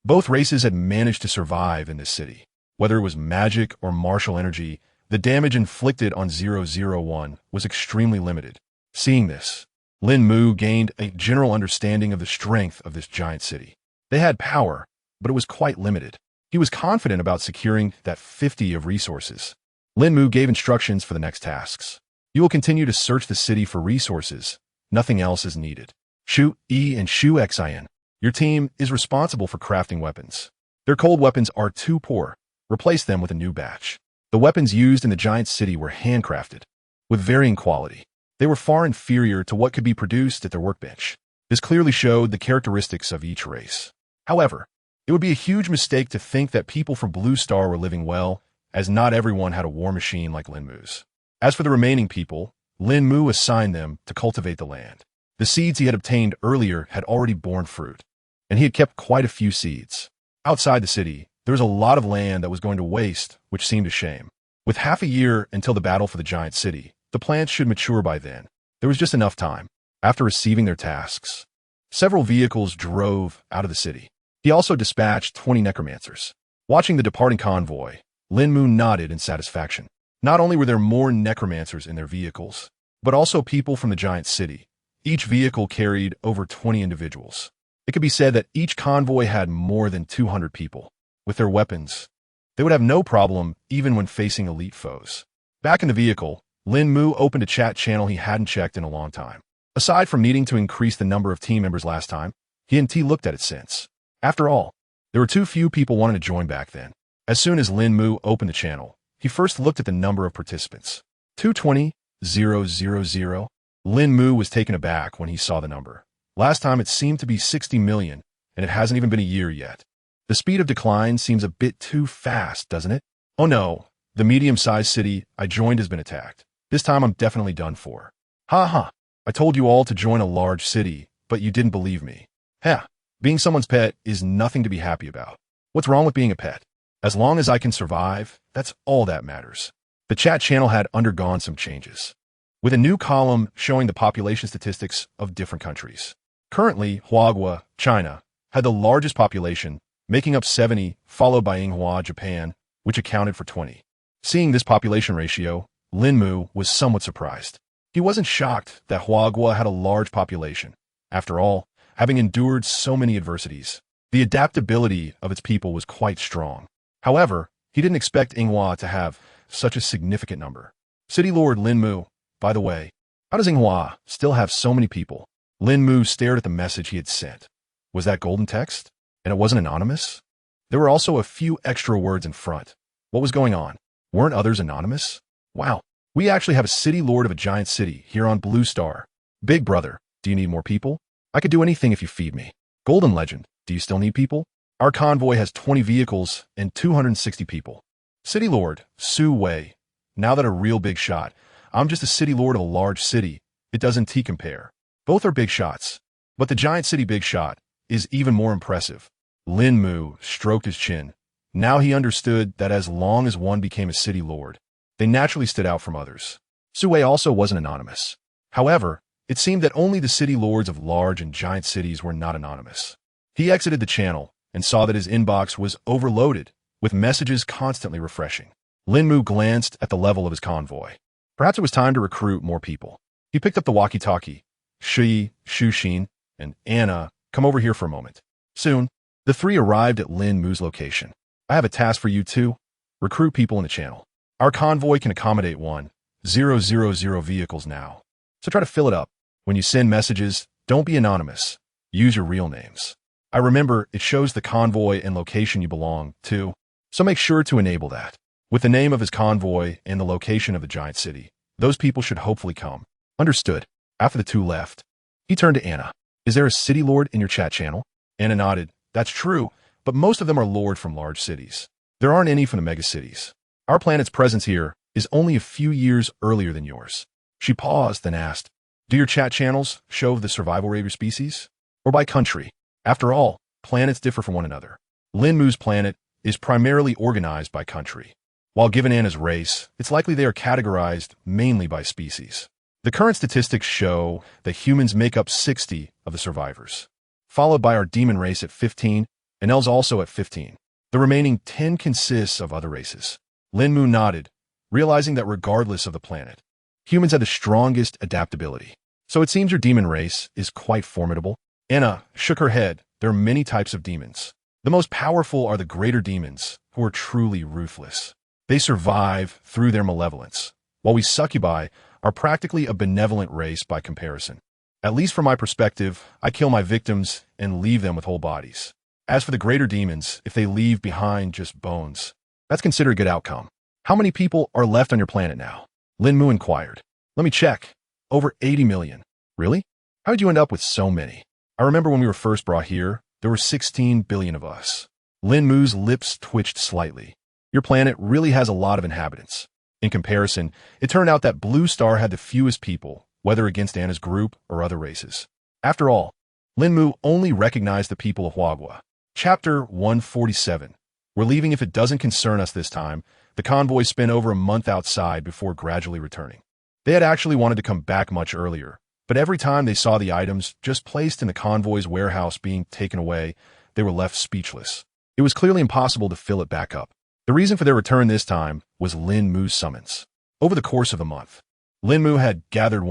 Both races had managed to survive in this city. Whether it was magic or martial energy, the damage inflicted on 001 was extremely limited. Seeing this, Lín Mù gained a general understanding of the strength of this giant city. They had power, but it was quite limited. He was confident about securing that 50 of resources. Lín Mù gave instructions for the next tasks. You will continue to search the city for resources. Nothing else is needed. Shu E and Shu Xin. Your team is responsible for crafting weapons. Their cold weapons are too poor. Replace them with a new batch. The weapons used in the giant city were handcrafted, with varying quality. They were far inferior to what could be produced at their workbench. This clearly showed the characteristics of each race. However, it would be a huge mistake to think that people from Blue Star were living well, as not everyone had a war machine like Lín Mù's. As for the remaining people, Lín Mù assigned them to cultivate the land. The seeds he had obtained earlier had already borne fruit, and he had kept quite a few seeds. Outside the city, there was a lot of land that was going to waste, which seemed a shame. With half a year until the battle for the giant city, the plants should mature by then. There was just enough time. After receiving their tasks, several vehicles drove out of the city. He also dispatched 20 necromancers. Watching the departing convoy, Lín Mù nodded in satisfaction. Not only were there more necromancers in their vehicles, but also people from the giant city. Each vehicle carried over 20 individuals. It could be said that each convoy had more than 200 people. With their weapons, they would have no problem even when facing elite foes. Back in the vehicle, Lín Mù opened a chat channel he hadn't checked in a long time. Aside from needing to increase the number of team members last time, he hadn't looked at it since. After all, there were too few people wanting to join back then. As soon as Lín Mù opened the channel, he first looked at the number of participants. 220,000. Lín Mù was taken aback when he saw the number. Last time it seemed to be 60 million, and it hasn't even been a year yet. The speed of decline seems a bit too fast, doesn't it? Oh no, the medium-sized city I joined has been attacked. This time I'm definitely done for. Ha ha, I told you all to join a large city, but you didn't believe me. Heh, being someone's pet is nothing to be happy about. What's wrong with being a pet? As long as I can survive, that's all that matters. The chat channel had undergone some changes, with a new column showing the population statistics of different countries. Currently, Huagua, China, had the largest population, making up 70, followed by Inghua, Japan, which accounted for 20. Seeing this population ratio, Lín Mù was somewhat surprised. He wasn't shocked that Huagua had a large population. After all, having endured so many adversities, the adaptability of its people was quite strong. However, he didn't expect Inghua to have such a significant number. City Lord Lín Mù, by the way, how does Inghua still have so many people? Lín Mù stared at the message he had sent. Was that golden text? And it wasn't anonymous? There were also a few extra words in front. What was going on? Weren't others anonymous? Wow, we actually have a city lord of a giant city here on Blue Star. Big brother, do you need more people? I could do anything if you feed me. Golden legend, do you still need people? Our convoy has 20 vehicles and 260 people. City lord, Su Wei. Now that a real big shot. I'm just a city lord of a large city. It doesn't compare. Both are big shots. But the giant city big shot is even more impressive. Lín Mù stroked his chin. Now he understood that as long as one became a city lord, they naturally stood out from others. Su Wei also wasn't anonymous. However, it seemed that only the city lords of large and giant cities were not anonymous. He exited the channel and saw that his inbox was overloaded, with messages constantly refreshing. Lín Mù glanced at the level of his convoy. Perhaps it was time to recruit more people. He picked up the walkie-talkie. Shu Xin, and Anna, come over here for a moment. Soon, the three arrived at Lín Mù's location. I have a task for you too. Recruit people in the channel. Our convoy can accommodate 1,000 vehicles now. So try to fill it up. When you send messages, don't be anonymous. Use your real names. I remember it shows the convoy and location you belong to, so make sure to enable that. With the name of his convoy and the location of the giant city, those people should hopefully come. Understood. After the two left, he turned to Anna. Is there a city lord in your chat channel? Anna nodded. That's true, but most of them are lord from large cities. There aren't any from the megacities. Our planet's presence here is only a few years earlier than yours. She paused, then asked, do your chat channels show the survival rate of your species? Or by country? After all, planets differ from one another. Lín Mù's planet is primarily organized by country. While given Anna's race, it's likely they are categorized mainly by species. The current statistics show that humans make up 60 of the survivors, followed by our demon race at 15 and elves also at 15. The remaining 10 consists of other races. Lín Mù nodded, realizing that regardless of the planet, humans have the strongest adaptability. So it seems your demon race is quite formidable. Anna shook her head. There are many types of demons. The most powerful are the greater demons, who are truly ruthless. They survive through their malevolence, while we succubi are practically a benevolent race by comparison. At least from my perspective, I kill my victims and leave them with whole bodies. As for the greater demons, if they leave behind just bones, that's considered a good outcome. How many people are left on your planet now? Lín Mù inquired. Let me check. Over 80 million. Really? How did you end up with so many? I remember when we were first brought here, there were 16 billion of us. Lín Mù's lips twitched slightly. Your planet really has a lot of inhabitants. In comparison, it turned out that Blue Star had the fewest people, whether against Anna's group or other races. After all, Lín Mù only recognized the people of Huagua. Chapter 147. We're leaving if it doesn't concern us this time. The convoy spent over a month outside before gradually returning. They had actually wanted to come back much earlier, but every time they saw the items just placed in the convoy's warehouse being taken away, they were left speechless. It was clearly impossible to fill it back up. The reason for their return this time was Lín Mù's summons. Over the course of a month, Lín Mù had gathered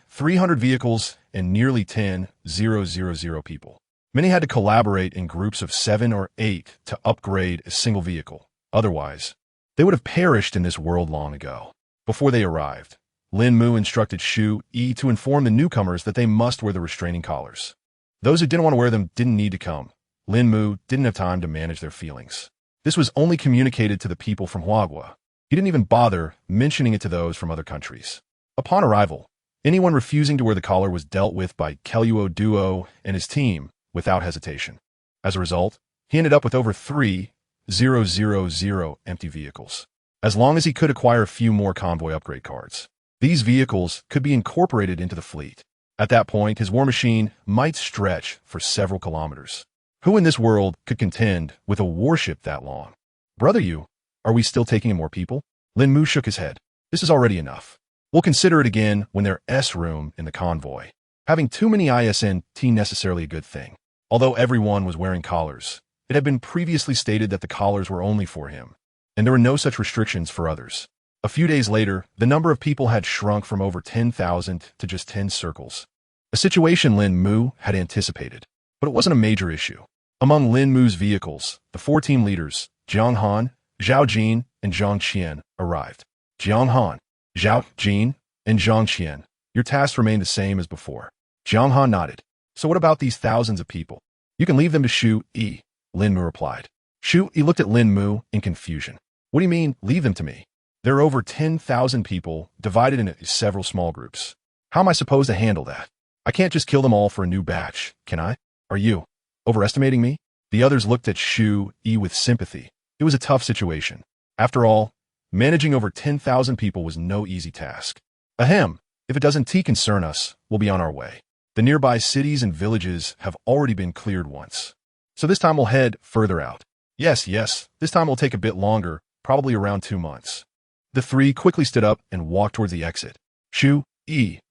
300 vehicles and nearly 10,000 people. Many had to collaborate in groups of 7 or 8 to upgrade a single vehicle. Otherwise, they would have perished in this world long ago. Before they arrived, Lín Mù instructed Shu to inform the newcomers that they must wear the restraining collars. Those who didn't want to wear them didn't need to come. Lín Mù didn't have time to manage their feelings. This was only communicated to the people from Huagua. He didn't even bother mentioning it to those from other countries. Upon arrival, anyone refusing to wear the collar was dealt with by Keluo Duo and his team without hesitation. As a result, he ended up with over 3,000 empty vehicles. As long as he could acquire a few more convoy upgrade cards, these vehicles could be incorporated into the fleet. At that point, his war machine might stretch for several kilometers. Who in this world could contend with a warship that long? Brother Yu, are we still taking in more people? Lín Mù shook his head. This is already enough. We'll consider it again when there's S-room in the convoy. Having too many isn't necessarily a good thing. Although everyone was wearing collars, it had been previously stated that the collars were only for him, and there were no such restrictions for others. A few days later, the number of people had shrunk from over 10,000 to just 10 circles. A situation Lín Mù had anticipated, but it wasn't a major issue. Among Lín Mù's vehicles, the 4 team leaders, Jiang Han, Zhao Jin, and Zhang Qian, arrived. Jiang Han, Zhao Jin, and Zhang Qian, your tasks remain the same as before. Jiang Han nodded. So what about these thousands of people? You can leave them to Shu Lín Mù replied. Shu looked at Lín Mù in confusion. What do you mean, leave them to me? There are over 10,000 people divided into several small groups. How am I supposed to handle that? I can't just kill them all for a new batch, can I? Are you overestimating me? The others looked at Shu with sympathy. It was a tough situation. After all, managing over 10,000 people was no easy task. Ahem, if it doesn't concern us, we'll be on our way. The nearby cities and villages have already been cleared once. So this time we'll head further out. Yes, this time will take a bit longer, probably around 2 months. The 3 quickly stood up and walked towards the exit. Shu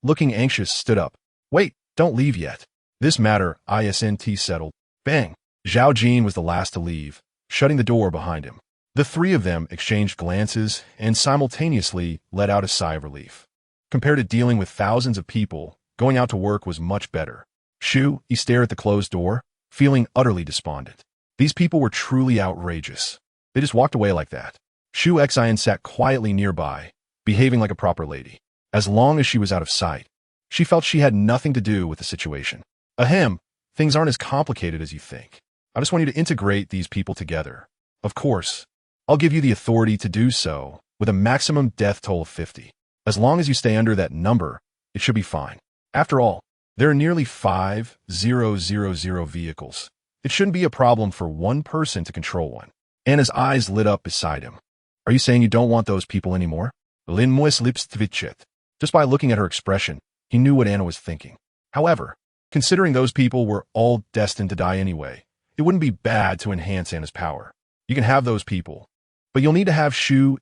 looking anxious, stood up. Wait, don't leave yet. This matter isn't settled. Bang! Zhao Jin was the last to leave, shutting the door behind him. The 3 of them exchanged glances and simultaneously let out a sigh of relief. Compared to dealing with thousands of people, going out to work was much better. He stared at the closed door, feeling utterly despondent. These people were truly outrageous. They just walked away like that. Xin sat quietly nearby, behaving like a proper lady. As long as she was out of sight, she felt she had nothing to do with the situation. Ahem, things aren't as complicated as you think. I just want you to integrate these people together. Of course, I'll give you the authority to do so, with a maximum death toll of 50. As long as you stay under that number, it should be fine. After all, there are nearly 5,000 vehicles. It shouldn't be a problem for one person to control one. Anna's eyes lit up beside him. Are you saying you don't want those people anymore? Lín Mù's lips twitched. Just by looking at her expression, he knew what Anna was thinking. However, considering those people were all destined to die anyway, it wouldn't be bad to enhance Anna's power. You can have those people, but you'll need to have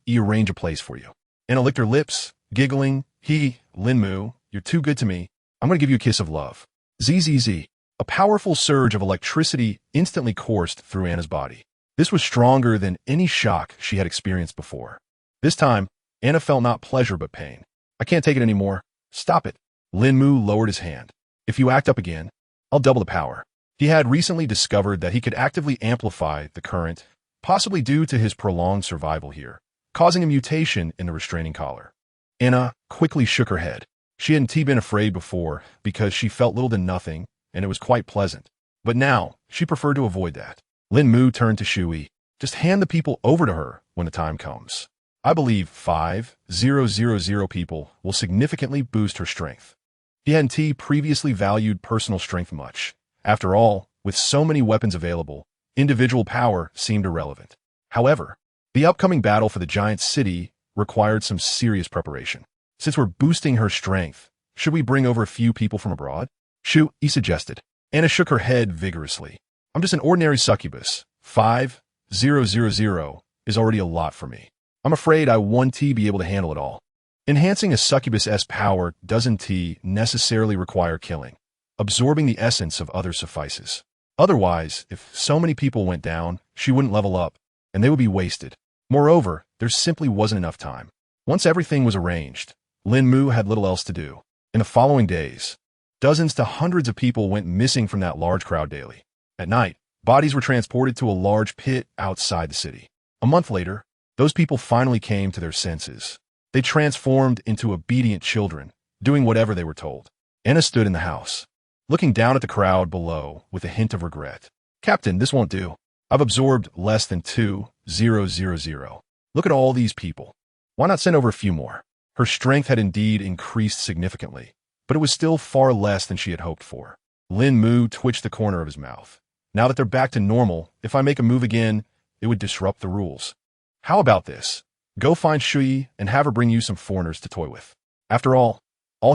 arrange a place for you. Anna licked her lips, giggling. Lín Mù, you're too good to me. I'm going to give you a kiss of love. Zzz. A powerful surge of electricity instantly coursed through Anna's body. This was stronger than any shock she had experienced before. This time, Anna felt not pleasure but pain. I can't take it anymore. Stop it. Lín Mù lowered his hand. If you act up again, I'll double the power. He had recently discovered that he could actively amplify the current, possibly due to his prolonged survival here, causing a mutation in the restraining collar. Anna quickly shook her head. She hadn't been afraid before because she felt little to nothing, and it was quite pleasant. But now, she preferred to avoid that. Lín Mù turned to Shui. Just hand the people over to her when the time comes. I believe 5,000 people will significantly boost her strength. He hadn't previously valued personal strength much. After all, with so many weapons available, individual power seemed irrelevant. However, the upcoming battle for the giant city required some serious preparation. Since we're boosting her strength, should we bring over a few people from abroad? Shui suggested. Anna shook her head vigorously. I'm just an ordinary succubus. 5,000 is already a lot for me. I'm afraid I won't be able to handle it all. Enhancing a succubus's power doesn't necessarily require killing. Absorbing the essence of others suffices. Otherwise, if so many people went down, she wouldn't level up, and they would be wasted. Moreover, there simply wasn't enough time. Once everything was arranged, Lín Mù had little else to do. In the following days, dozens to hundreds of people went missing from that large crowd daily. At night, bodies were transported to a large pit outside the city. A month later, those people finally came to their senses. They transformed into obedient children, doing whatever they were told. Anna stood in the house, looking down at the crowd below with a hint of regret. Captain, this won't do. I've absorbed less than 2,000. Look at all these people. Why not send over a few more? Her strength had indeed increased significantly, but it was still far less than she had hoped for. Lín Mù twitched the corner of his mouth. Now that they're back to normal, if I make a move again, it would disrupt the rules. How about this? Go find Shui and have her bring you some foreigners to toy with. After all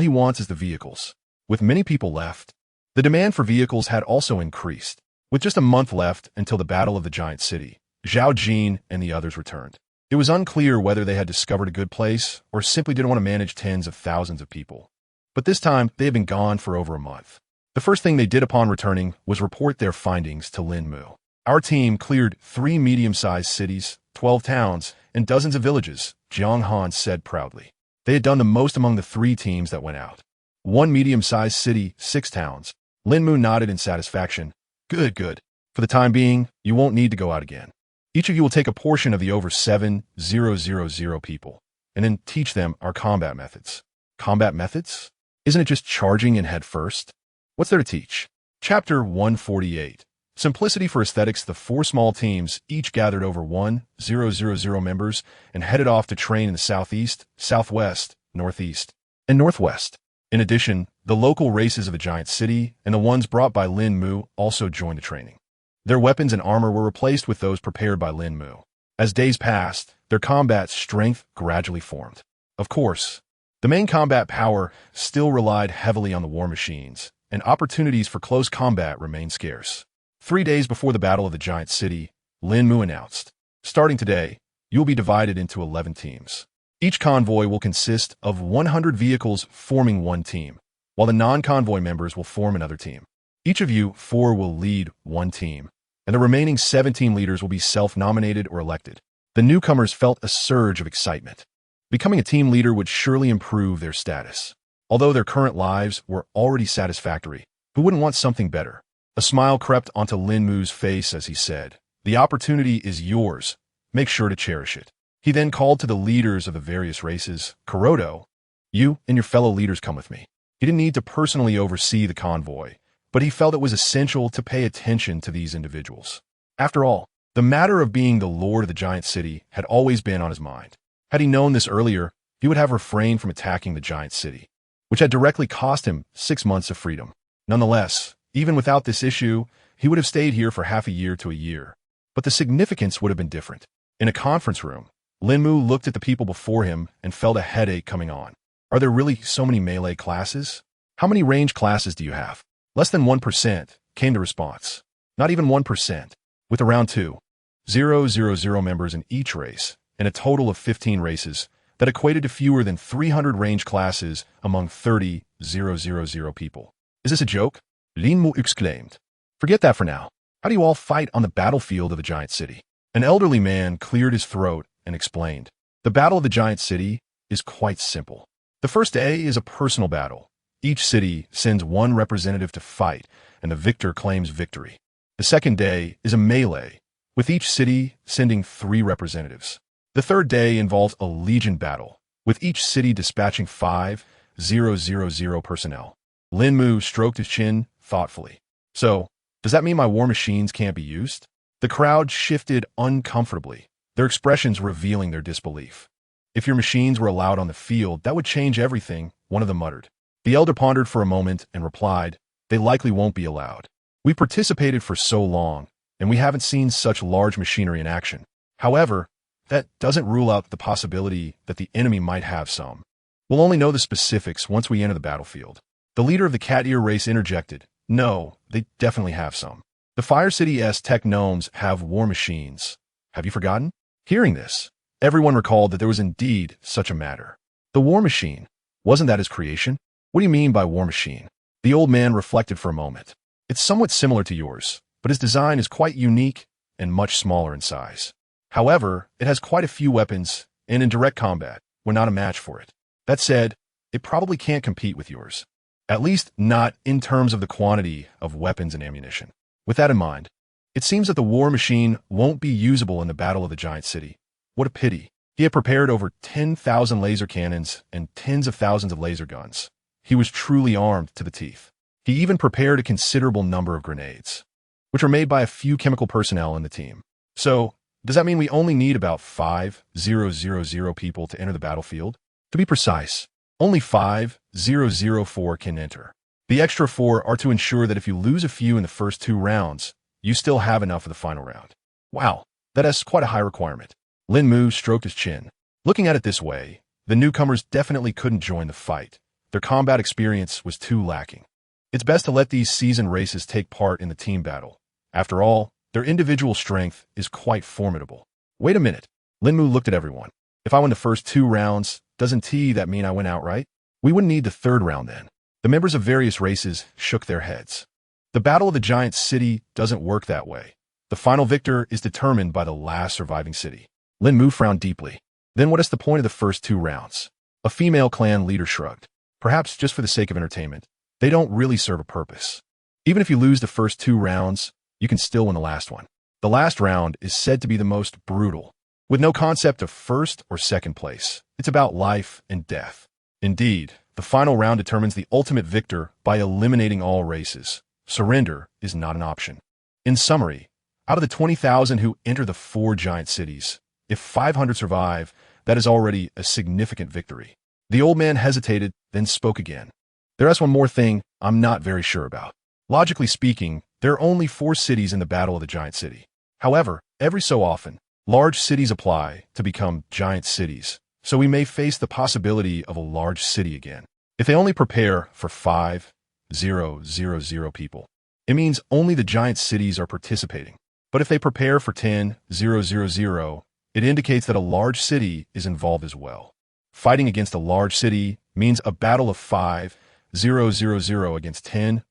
he wants is the vehicles. With many people left, the demand for vehicles had also increased. With just a month left until the Battle of the Giant City, Zhao Jin and the others returned. It was unclear whether they had discovered a good place or simply didn't want to manage tens of thousands of people. But this time, they had been gone for over a month. The first thing they did upon returning was report their findings to Lín Mù. Our team cleared 3 medium-sized cities, 12 towns, and dozens of villages, Jiang Han said proudly. They had done the most among the 3 teams that went out. 1 medium-sized city, 6 towns. Lín Mù nodded in satisfaction. Good. For the time being, you won't need to go out again. Each of you will take a portion of the over 7,000 people, and then teach them our combat methods. Combat methods? Isn't it just charging in head first? What's there to teach? Chapter 148. Simplicity for Aesthetics. The 4 small teams each gathered over 1,000 members and headed off to train in the southeast, southwest, northeast, and northwest. In addition, the local races of the giant city and the ones brought by Lín Mù also joined the training. Their weapons and armor were replaced with those prepared by Lín Mù. As days passed, their combat strength gradually formed. Of course, the main combat power still relied heavily on the war machines, and opportunities for close combat remained scarce. 3 days before the Battle of the Giant City, Lín Mù announced, starting today, you will be divided into 11 teams. Each convoy will consist of 100 vehicles forming one team, while the non-convoy members will form another team. Each of you 4 will lead one team, and the remaining 17 leaders will be self-nominated or elected. The newcomers felt a surge of excitement. Becoming a team leader would surely improve their status. Although their current lives were already satisfactory, who wouldn't want something better? A smile crept onto Lín Mù's face as he said, "The opportunity is yours. Make sure to cherish it." He then called to the leaders of the various races. "Kurodo, you and your fellow leaders come with me." He didn't need to personally oversee the convoy, but he felt it was essential to pay attention to these individuals. After all, the matter of being the lord of the giant city had always been on his mind. Had he known this earlier, he would have refrained from attacking the giant city, which had directly cost him 6 months of freedom. Nonetheless, even without this issue, he would have stayed here for half a year to a year. But the significance would have been different. In a conference room, Lín Mù looked at the people before him and felt a headache coming on. Are there really so many melee classes? How many range classes do you have? Less than 1%, came the response. Not even 1%. With around 2,000 members in each race, and a total of 15 races, that equated to fewer than 300 range classes among 30,000 people. Is this a joke? Lín Mù exclaimed. Forget that for now. How do you all fight on the battlefield of the giant city? An elderly man cleared his throat and explained. The battle of the giant city is quite simple. The first day is a personal battle. Each city sends one representative to fight, and the victor claims victory. The second day is a melee, with each city sending 3 representatives. The third day involves a legion battle, with each city dispatching 5,000 personnel. Lín Mù stroked his chin thoughtfully. So, does that mean my war machines can't be used? The crowd shifted uncomfortably, their expressions revealing their disbelief. If your machines were allowed on the field, that would change everything, one of them muttered. The elder pondered for a moment and replied, they likely won't be allowed. We participated for so long, and we haven't seen such large machinery in action. However, that doesn't rule out the possibility that the enemy might have some. We'll only know the specifics once we enter the battlefield. The leader of the cat ear race interjected, no, they definitely have some. The Fire City's tech gnomes have war machines. Have you forgotten? Hearing this, everyone recalled that there was indeed such a matter. The war machine, wasn't that his creation? What do you mean by war machine? The old man reflected for a moment. It's somewhat similar to yours, but his design is quite unique and much smaller in size. However, it has quite a few weapons, and in direct combat, we're not a match for it. That said, it probably can't compete with yours. At least not in terms of the quantity of weapons and ammunition. With that in mind, it seems that the war machine won't be usable in the Battle of the Giant City. What a pity. He had prepared over 10,000 laser cannons and tens of thousands of laser guns. He was truly armed to the teeth. He even prepared a considerable number of grenades, which were made by a few chemical personnel in the team. So, does that mean we only need about 5,000 people to enter the battlefield? To be precise, only 5,004 can enter. The extra 4 are to ensure that if you lose a few in the first 2 rounds, you still have enough for the final round. Wow, that is quite a high requirement. Lín Mù stroked his chin. Looking at it this way, the newcomers definitely couldn't join the fight. Their combat experience was too lacking. It's best to let these seasoned races take part in the team battle. After all, their individual strength is quite formidable. Wait a minute. Lín Mù looked at everyone. If I win the first 2 rounds, doesn't that mean I win outright? We wouldn't need the 3rd round then. The members of various races shook their heads. The Battle of the Giant City doesn't work that way. The final victor is determined by the last surviving city. Lín Mù frowned deeply. Then what is the point of the first 2 rounds? A female clan leader shrugged. Perhaps just for the sake of entertainment. They don't really serve a purpose. Even if you lose the first 2 rounds, you can still win the last one. The last round is said to be the most brutal, with no concept of first or second place. It's about life and death. Indeed, the final round determines the ultimate victor by eliminating all races. Surrender is not an option. In summary, out of the 20,000 who enter the 4 giant cities, if 500 survive, that is already a significant victory. The old man hesitated, then spoke again. There is one more thing I'm not very sure about. Logically speaking, there are only 4 cities in the Battle of the Giant City. However, every so often, large cities apply to become giant cities, so we may face the possibility of a large city again. If they only prepare for 5,000 people, it means only the giant cities are participating. But if they prepare for 10,000, it indicates that a large city is involved as well. Fighting against a large city means a battle of 5,000 against 10,000.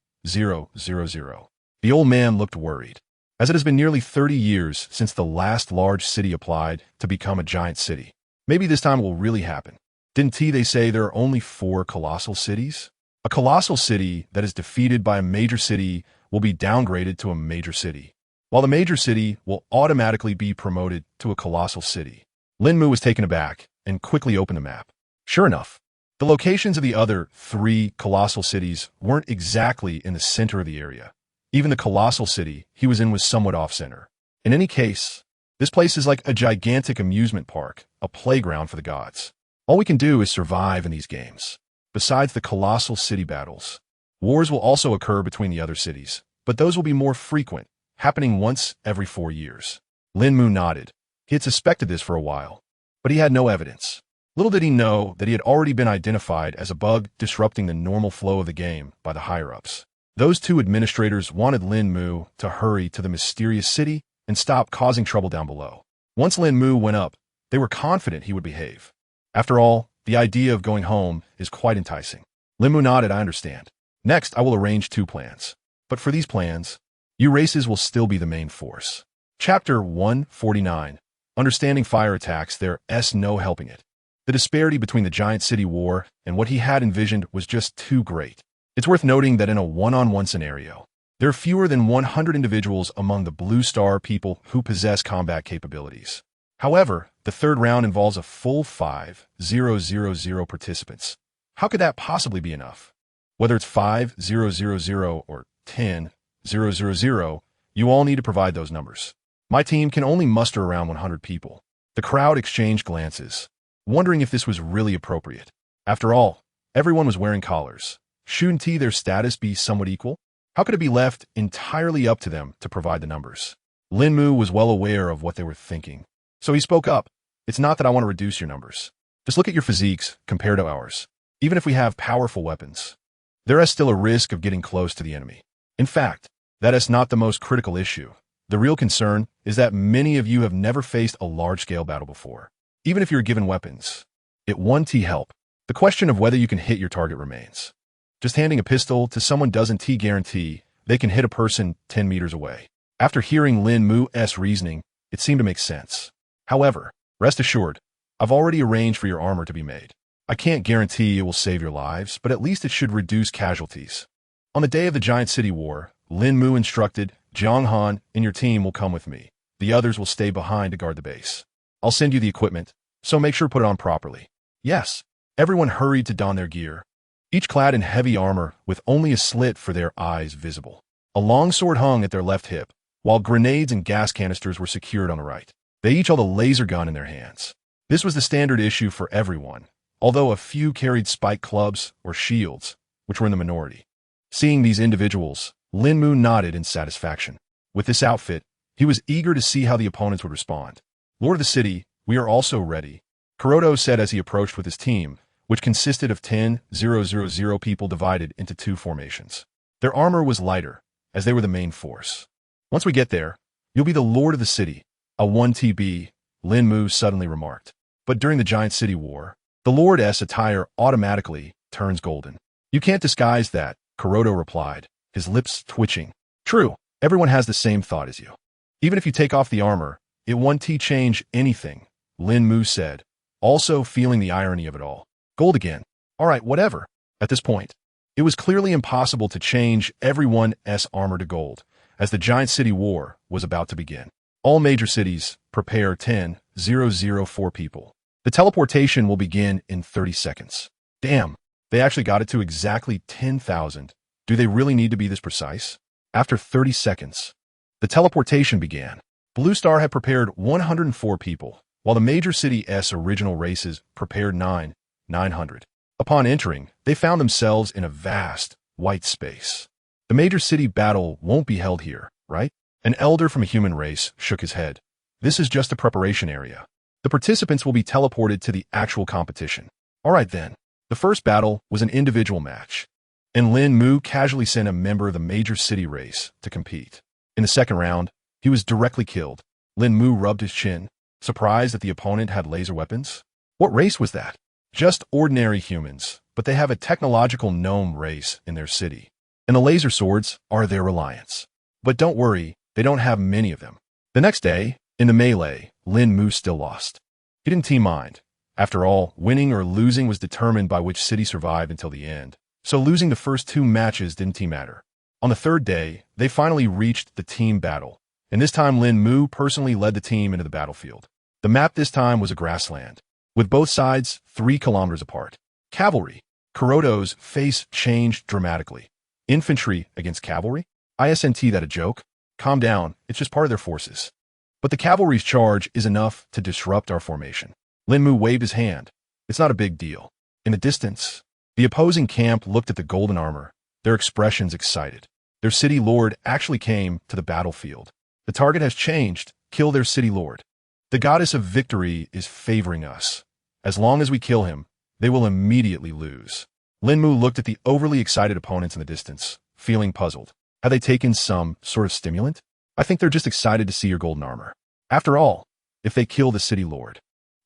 The old man looked worried, as it has been nearly 30 years since the last large city applied to become a giant city. Maybe this time will really happen. Didn't they say there are only 4 colossal cities? A colossal city that is defeated by a major city will be downgraded to a major city, while the major city will automatically be promoted to a colossal city. Lín Mù was taken aback and quickly opened the map. Sure enough, the locations of the other 3 colossal cities weren't exactly in the center of the area. Even the colossal city he was in was somewhat off-center. In any case, this place is like a gigantic amusement park, a playground for the gods. All we can do is survive in these games. Besides the colossal city battles, wars will also occur between the other cities, but those will be more frequent, happening once every 4 years. Lín Mù nodded. He had suspected this for a while, but he had no evidence. Little did he know that he had already been identified as a bug disrupting the normal flow of the game by the higher-ups. Those 2 administrators wanted Lín Mù to hurry to the mysterious city and stop causing trouble down below. Once Lín Mù went up, they were confident he would behave. After all, the idea of going home is quite enticing. Lín Mù nodded. I understand. Next, I will arrange 2 plans. But for these plans, you races will still be the main force. Chapter 149. Understanding fire attacks. There's no helping it. The disparity between the giant city war and what he had envisioned was just too great. It's worth noting that in a one-on-one scenario, there are fewer than 100 individuals among the Blue Star people who possess combat capabilities. However, the third round involves a full 5,000 participants. How could that possibly be enough? Whether it's 5,000 or 10,000, you all need to provide those numbers. My team can only muster around 100 people. The crowd exchanged glances, wondering if this was really appropriate. After all, everyone was wearing collars. Shouldn't their status be somewhat equal? How could it be left entirely up to them to provide the numbers? Lín Mù was well aware of what they were thinking. So he spoke up. It's not that I want to reduce your numbers. Just look at your physiques compared to ours. Even if we have powerful weapons, there is still a risk of getting close to the enemy. In fact, that is not the most critical issue. The real concern is that many of you have never faced a large-scale battle before. Even if you're given weapons, it won't help. The question of whether you can hit your target remains. Just handing a pistol to someone doesn't guarantee they can hit a person 10 meters away. After hearing Lín Mu's reasoning, it seemed to make sense. However, rest assured, I've already arranged for your armor to be made. I can't guarantee it will save your lives, but at least it should reduce casualties. On the day of the Giant City War, Lín Mù instructed, Zhang Han and your team will come with me. The others will stay behind to guard the base. I'll send you the equipment, so make sure to put it on properly. Yes, everyone hurried to don their gear, each clad in heavy armor with only a slit for their eyes visible. A long sword hung at their left hip, while grenades and gas canisters were secured on the right. They each held a laser gun in their hands. This was the standard issue for everyone, although a few carried spike clubs or shields, which were in the minority. Seeing these individuals, Lín Mù nodded in satisfaction. With this outfit, he was eager to see how the opponents would respond. Lord of the city, we are also ready, Kuroto said as he approached with his team, which consisted of 10,000 people divided into 2 formations. Their armor was lighter, as they were the main force. Once we get there, you'll be the Lord of the city, a 1TB, Lín Mù suddenly remarked. But during the Giant City War, the Lord's attire automatically turns golden. You can't disguise that, Kuroto replied, his lips twitching. True, everyone has the same thought as you. Even if you take off the armor, it won't change anything, Lín Mù said, also feeling the irony of it all. Gold again. All right, whatever. At this point, it was clearly impossible to change everyone's armor to gold, as the Giant City War was about to begin. All major cities, prepare 10,004 people. The teleportation will begin in 30 seconds. Damn, they actually got it to exactly 10,000. Do they really need to be this precise? After 30 seconds, the teleportation began. Blue Star had prepared 104 people, while the major city's original races prepared 900. Upon entering, they found themselves in a vast, white space. The major city battle won't be held here, right? An elder from a human race shook his head. This is just a preparation area. The participants will be teleported to the actual competition. All right then. The first battle was an individual match, and Lín Mù casually sent a member of the major city race to compete. In the second round, he was directly killed. Lín Mù rubbed his chin, surprised that the opponent had laser weapons. What race was that? Just ordinary humans, but they have a technological gnome race in their city, and the laser swords are their reliance. But don't worry, they don't have many of them. The next day, in the melee, Lín Mù still lost. He didn't mind. After all, winning or losing was determined by which city survived until the end, so losing the first 2 matches didn't matter. On the 3rd day, they finally reached the team battle, and this time Lín Mù personally led the team into the battlefield. The map this time was a grassland, with both sides 3 kilometers apart. Cavalry. Kuroto's face changed dramatically. Infantry against cavalry? Isn't that a joke? Calm down, it's just part of their forces. But the cavalry's charge is enough to disrupt our formation. Lín Mù waved his hand. It's not a big deal. In the distance, the opposing camp looked at the golden armor, their expressions excited. Their city lord actually came to the battlefield. The target has changed. Kill their city lord. The goddess of victory is favoring us. As long as we kill him, they will immediately lose. Lín Mù looked at the overly excited opponents in the distance, feeling puzzled. Have they taken some sort of stimulant? I think they're just excited to see your golden armor. After all, if they kill the city lord,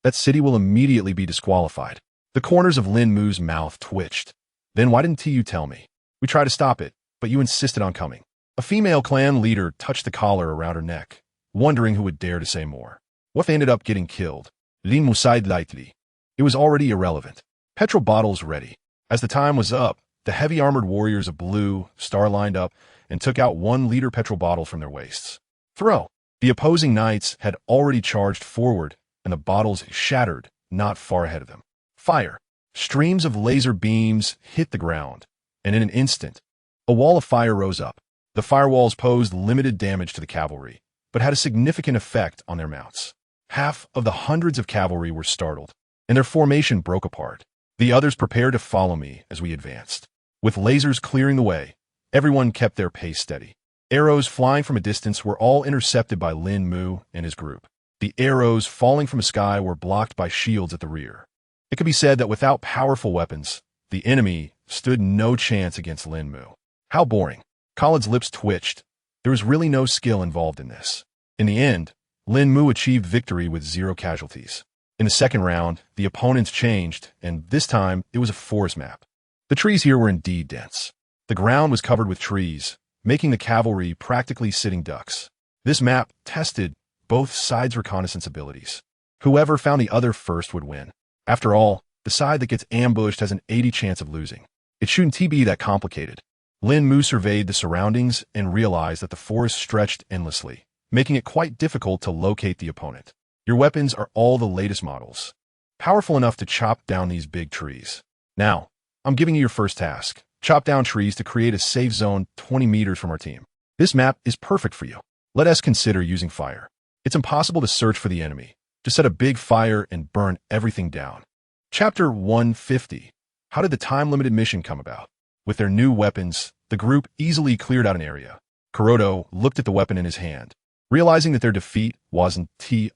that city will immediately be disqualified. The corners of Lín Mu's mouth twitched. Then why didn't you tell me? We tried to stop it, but you insisted on coming. A female clan leader touched the collar around her neck, wondering who would dare to say more. What if they ended up getting killed? Lín Mù sighed lightly. It was already irrelevant. Petrol bottles ready. As the time was up, the heavy armored warriors of Blue Star lined up and took out 1-liter petrol bottle from their waists. Throw. The opposing knights had already charged forward, and the bottles shattered not far ahead of them. Fire. Streams of laser beams hit the ground, and in an instant, a wall of fire rose up. The firewalls posed limited damage to the cavalry, but had a significant effect on their mounts. Half of the hundreds of cavalry were startled, and their formation broke apart. The others prepared to follow me as we advanced. With lasers clearing the way, everyone kept their pace steady. Arrows flying from a distance were all intercepted by Lín Mù and his group. The arrows falling from the sky were blocked by shields at the rear. It could be said that without powerful weapons, the enemy stood no chance against Lín Mù. How boring. Khalid's lips twitched. There was really no skill involved in this. In the end, Lín Mù achieved victory with 0 casualties. In the second round, the opponents changed, and this time it was a forest map. The trees here were indeed dense. The ground was covered with trees, making the cavalry practically sitting ducks. This map tested both sides' reconnaissance abilities. Whoever found the other first would win. After all, the side that gets ambushed has an 80% chance of losing. It shouldn't be that complicated. Lín Mù surveyed the surroundings and realized that the forest stretched endlessly, making it quite difficult to locate the opponent. Your weapons are all the latest models, powerful enough to chop down these big trees. Now, I'm giving you your first task. Chop down trees to create a safe zone 20 meters from our team. This map is perfect for you. Let us consider using fire. It's impossible to search for the enemy. Just set a big fire and burn everything down. Chapter 150. How did the time-limited mission come about? With their new weapons, the group easily cleared out an area. Kuroto looked at the weapon in his hand, realizing that their defeat wasn't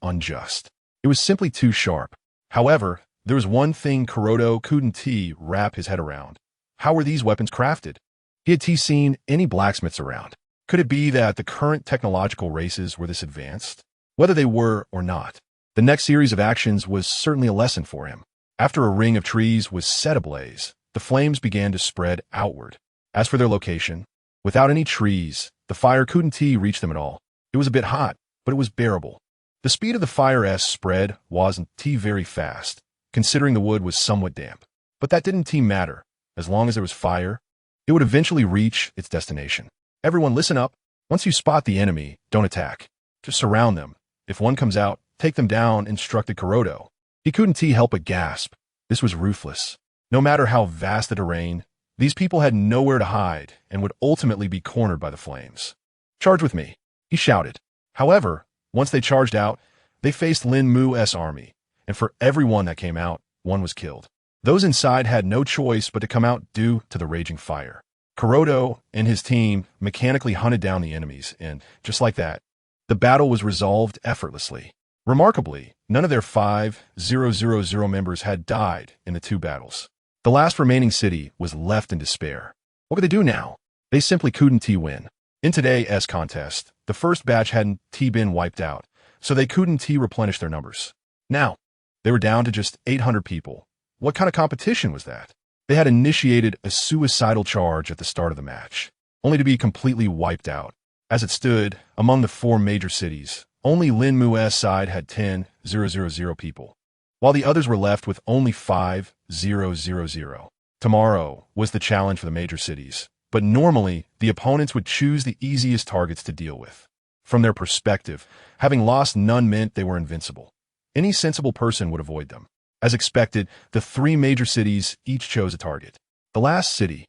unjust. It was simply too sharp. However, there was one thing Kuroto couldn't wrap his head around. How were these weapons crafted? He had seen any blacksmiths around. Could it be that the current technological races were this advanced? Whether they were or not, the next series of actions was certainly a lesson for him. After a ring of trees was set ablaze, the flames began to spread outward. As for their location, without any trees, the fire couldn't reach them at all. It was a bit hot, but it was bearable. The speed of the fire's spread wasn't very fast, considering the wood was somewhat damp. But that didn't matter. As long as there was fire, it would eventually reach its destination. Everyone listen up. Once you spot the enemy, don't attack. Just surround them. If one comes out, take them down, instructed Kuroto. He couldn't help but gasp. This was ruthless. No matter how vast the terrain, these people had nowhere to hide and would ultimately be cornered by the flames. Charge with me, he shouted. However, once they charged out, they faced Lín Mu's army, and for everyone that came out, one was killed. Those inside had no choice but to come out due to the raging fire. Kuroto and his team mechanically hunted down the enemies, and just like that, the battle was resolved effortlessly. Remarkably, none of their 5,000 members had died in the 2 battles. The last remaining city was left in despair. What could they do now? They simply couldn't win. In today's contest, the first batch hadn't been wiped out, so they couldn't replenish their numbers. Now, they were down to just 800 people. What kind of competition was that? They had initiated a suicidal charge at the start of the match, only to be completely wiped out. As it stood, among the 4 major cities, only Lín Mu's side had 10,000 people. while the others were left with only 5,000. Tomorrow was the challenge for the major cities, but normally the opponents would choose the easiest targets to deal with. From their perspective, having lost none meant they were invincible. Any sensible person would avoid them. As expected, the three major cities each chose a target. The last city,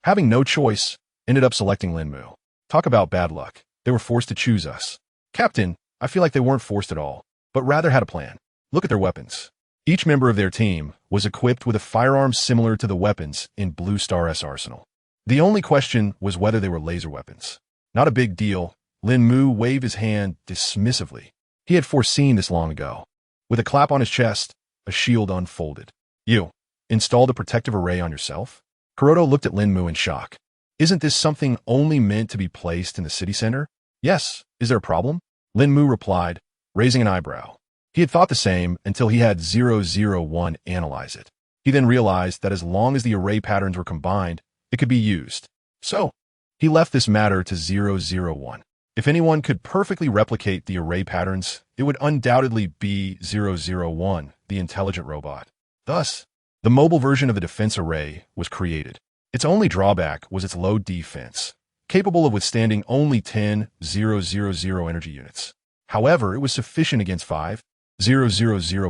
having no choice, ended up selecting Lín Mù. Talk about bad luck. They were forced to choose us. Captain, I feel like they weren't forced at all, but rather had a plan. Look at their weapons. Each member of their team was equipped with a firearm similar to the weapons in Blue Star's arsenal. The only question was whether they were laser weapons. Not a big deal. Lín Mù waved his hand dismissively. He had foreseen this long ago. With a clap on his chest, a shield unfolded. You installed a protective array on yourself? Kuroto looked at Lín Mù in shock. Isn't this something only meant to be placed in the city center? Yes. Is there a problem? Lín Mù replied, raising an eyebrow. He had thought the same until he had 001 analyze it. He then realized that as long as the array patterns were combined, it could be used. So, he left this matter to 001. If anyone could perfectly replicate the array patterns, it would undoubtedly be 001, the intelligent robot. Thus, the mobile version of the defense array was created. Its only drawback was its low defense, capable of withstanding only 10,000 energy units. However, it was sufficient against 5,000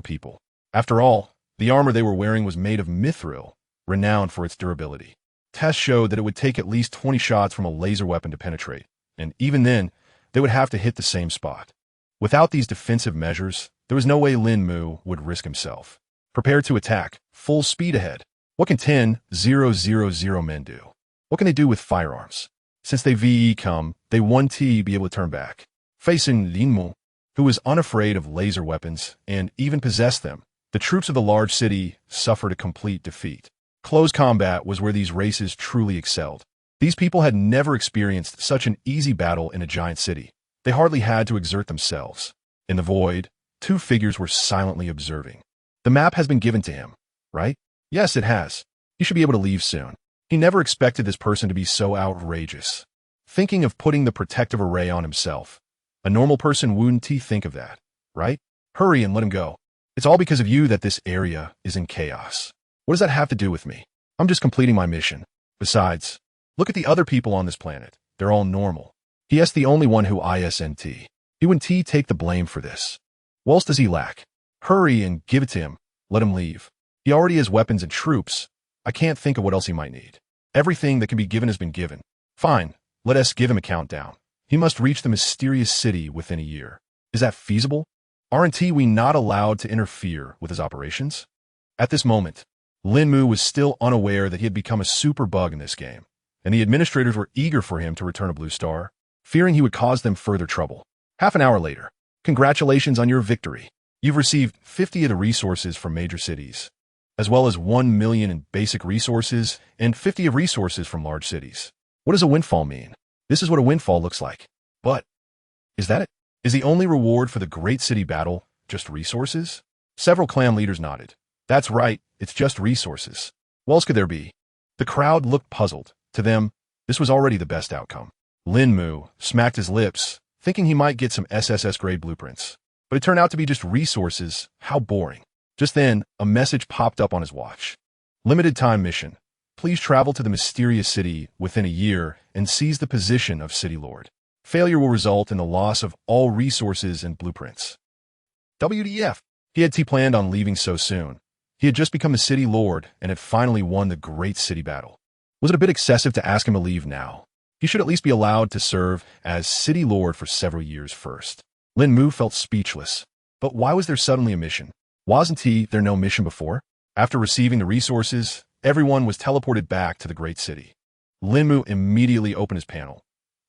people. After all, the armor they were wearing was made of mithril, renowned for its durability. Tests showed that it would take at least 20 shots from a laser weapon to penetrate, and even then, they would have to hit the same spot. Without these defensive measures, there was no way Lín Mù would risk himself. Prepared to attack, full speed ahead. What can 10,000 men do? What can they do with firearms? Since they VE come, they 1T be able to turn back. Facing Lín Mù, who was unafraid of laser weapons and even possessed them, the troops of the large city suffered a complete defeat. Close combat was where these races truly excelled. These people had never experienced such an easy battle in a giant city. They hardly had to exert themselves. In the void, two figures were silently observing. The map has been given to him, right? Yes, it has. He should be able to leave soon. He never expected this person to be so outrageous. Thinking of putting the protective array on himself. A normal person wouldn't think of that, right? Hurry and let him go. It's all because of you that this area is in chaos. What does that have to do with me? I'm just completing my mission. Besides, look at the other people on this planet. They're all normal. He the only one who isn't. He wouldn't take the blame for this. What else does he lack? Hurry and give it to him. Let him leave. He already has weapons and troops. I can't think of what else he might need. Everything that can be given has been given. Fine, let us give him a countdown. He must reach the mysterious city within a year. Is that feasible? Aren't we not allowed to interfere with his operations? At this moment, Lín Mù was still unaware that he had become a super bug in this game, and the administrators were eager for him to return to Blue Star, fearing he would cause them further trouble. Half an hour later, congratulations on your victory. You've received 50 of the resources from major cities, as well as 1 million in basic resources and 50 of resources from large cities. What does a windfall mean? This is what a windfall looks like. But, is that it? Is the only reward for the great city battle just resources? Several clan leaders nodded. That's right, it's just resources. What else could there be? The crowd looked puzzled. To them, this was already the best outcome. Lín Mù smacked his lips, thinking he might get some SSS-Grade blueprints. But it turned out to be just resources. How boring. Just then, a message popped up on his watch. Limited time mission. Please travel to the mysterious city within a year and seize the position of City Lord. Failure will result in the loss of all resources and blueprints. WTF? He had planned on leaving so soon. He had just become the City Lord and had finally won the great city battle. Was it a bit excessive to ask him to leave now? He should at least be allowed to serve as City Lord for several years first. Lín Mù felt speechless. But why was there suddenly a mission? Wasn't there no mission before? After receiving the resources, everyone was teleported back to the great city. Lín Mù immediately opened his panel.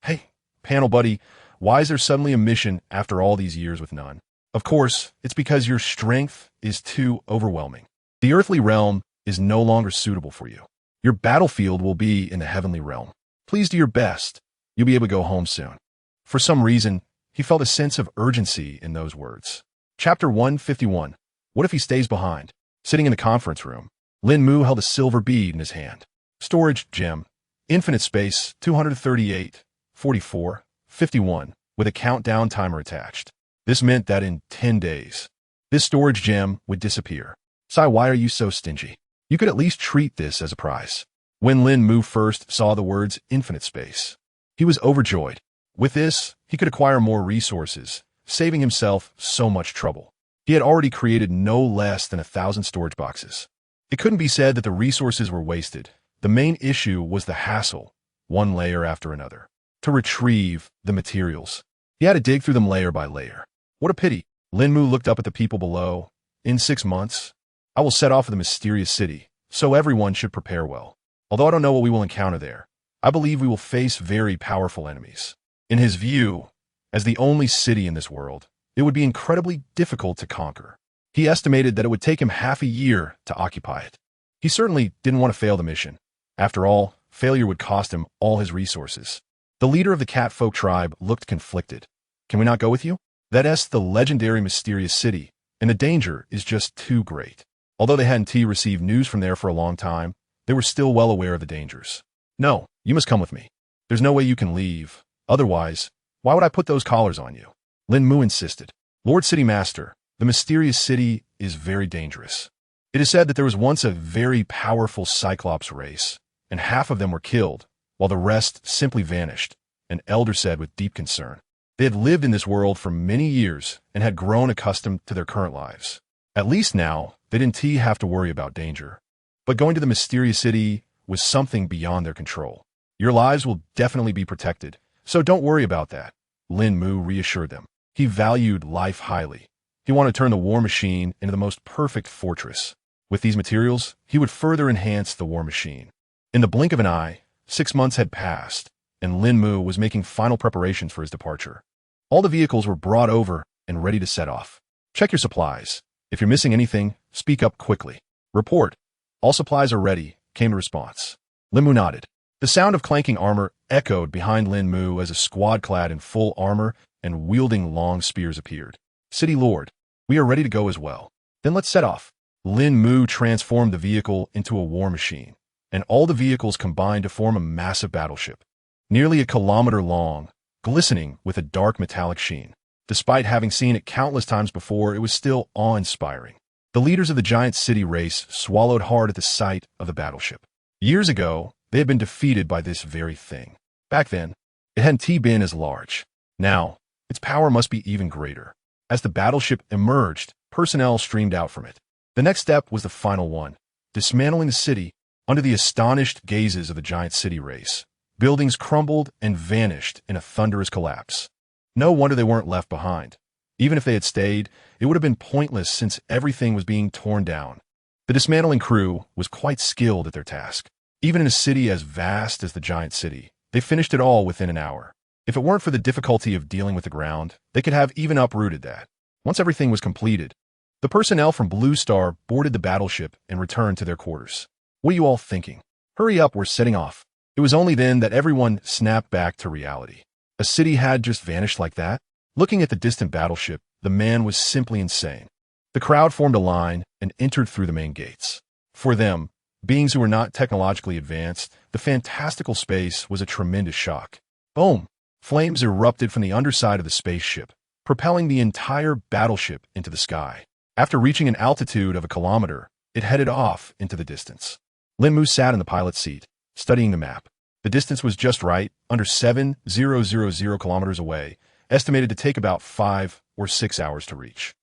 Hey, panel buddy, why is there suddenly a mission after all these years with none? Of course, it's because your strength is too overwhelming. The earthly realm is no longer suitable for you. Your battlefield will be in the heavenly realm. Please do your best. You'll be able to go home soon. For some reason, he felt a sense of urgency in those words. Chapter 151. What if he stays behind? Sitting in the conference room, Lín Mù held a silver bead in his hand. Storage gem. Infinite space 238, 44, 51, with a countdown timer attached. This meant that in 10 days, this storage gem would disappear. Sai, why are you so stingy? You could at least treat this as a prize. When Lín Mù first saw the words infinite space, he was overjoyed. With this, he could acquire more resources, saving himself so much trouble. He had already created no less than 1,000 storage boxes. It couldn't be said that the resources were wasted. The main issue was the hassle, one layer after another, to retrieve the materials. He had to dig through them layer by layer. What a pity. Lín Mù looked up at the people below. In 6 months, I will set off for the mysterious city, so everyone should prepare well. Although I don't know what we will encounter there, I believe we will face very powerful enemies. In his view, as the only city in this world, it would be incredibly difficult to conquer. He estimated that it would take him half a year to occupy it. He certainly didn't want to fail the mission. After all, failure would cost him all his resources. The leader of the catfolk tribe looked conflicted. Can we not go with you? That's the legendary mysterious city, and the danger is just too great. Although they hadn't received news from there for a long time, they were still well aware of the dangers. No, you must come with me. There's no way you can leave. Otherwise, why would I put those collars on you? Lín Mù insisted. Lord City Master, the mysterious city is very dangerous. It is said that there was once a very powerful Cyclops race, and half of them were killed, while the rest simply vanished, an elder said with deep concern. They had lived in this world for many years and had grown accustomed to their current lives. At least now, they didn't have to worry about danger. But going to the mysterious city was something beyond their control. Your lives will definitely be protected, so don't worry about that, Lín Mù reassured them. He valued life highly. He wanted to turn the war machine into the most perfect fortress. With these materials, he would further enhance the war machine. In the blink of an eye, 6 months had passed, and Lín Mù was making final preparations for his departure. All the vehicles were brought over and ready to set off. Check your supplies. If you're missing anything, speak up quickly. Report. All supplies are ready, came the response. Lín Mù nodded. The sound of clanking armor echoed behind Lín Mù as a squad clad in full armor and wielding long spears appeared. City Lord, we are ready to go as well. Then let's set off. Lín Mù transformed the vehicle into a war machine, and all the vehicles combined to form a massive battleship. Nearly a kilometer long, glistening with a dark metallic sheen. Despite having seen it countless times before, it was still awe-inspiring. The leaders of the giant city race swallowed hard at the sight of the battleship. Years ago, they had been defeated by this very thing. Back then, it hadn't been as large. Now, its power must be even greater. As the battleship emerged, personnel streamed out from it. The next step was the final one, dismantling the city under the astonished gazes of the giant city race. Buildings crumbled and vanished in a thunderous collapse. No wonder they weren't left behind. Even if they had stayed, it would have been pointless since everything was being torn down. The dismantling crew was quite skilled at their task. Even in a city as vast as the giant city, they finished it all within an hour. If it weren't for the difficulty of dealing with the ground, they could have even uprooted that. Once everything was completed, the personnel from Blue Star boarded the battleship and returned to their quarters. What are you all thinking? Hurry up, we're setting off. It was only then that everyone snapped back to reality. A city had just vanished like that? Looking at the distant battleship, the man was simply insane. The crowd formed a line and entered through the main gates. For them, beings who were not technologically advanced, the fantastical space was a tremendous shock. Boom! Flames erupted from the underside of the spaceship, propelling the entire battleship into the sky. After reaching an altitude of a kilometer, it headed off into the distance. Lín Mù sat in the pilot's seat, studying the map. The distance was just right, under 7,000 kilometers away, estimated to take about 5 or 6 hours to reach.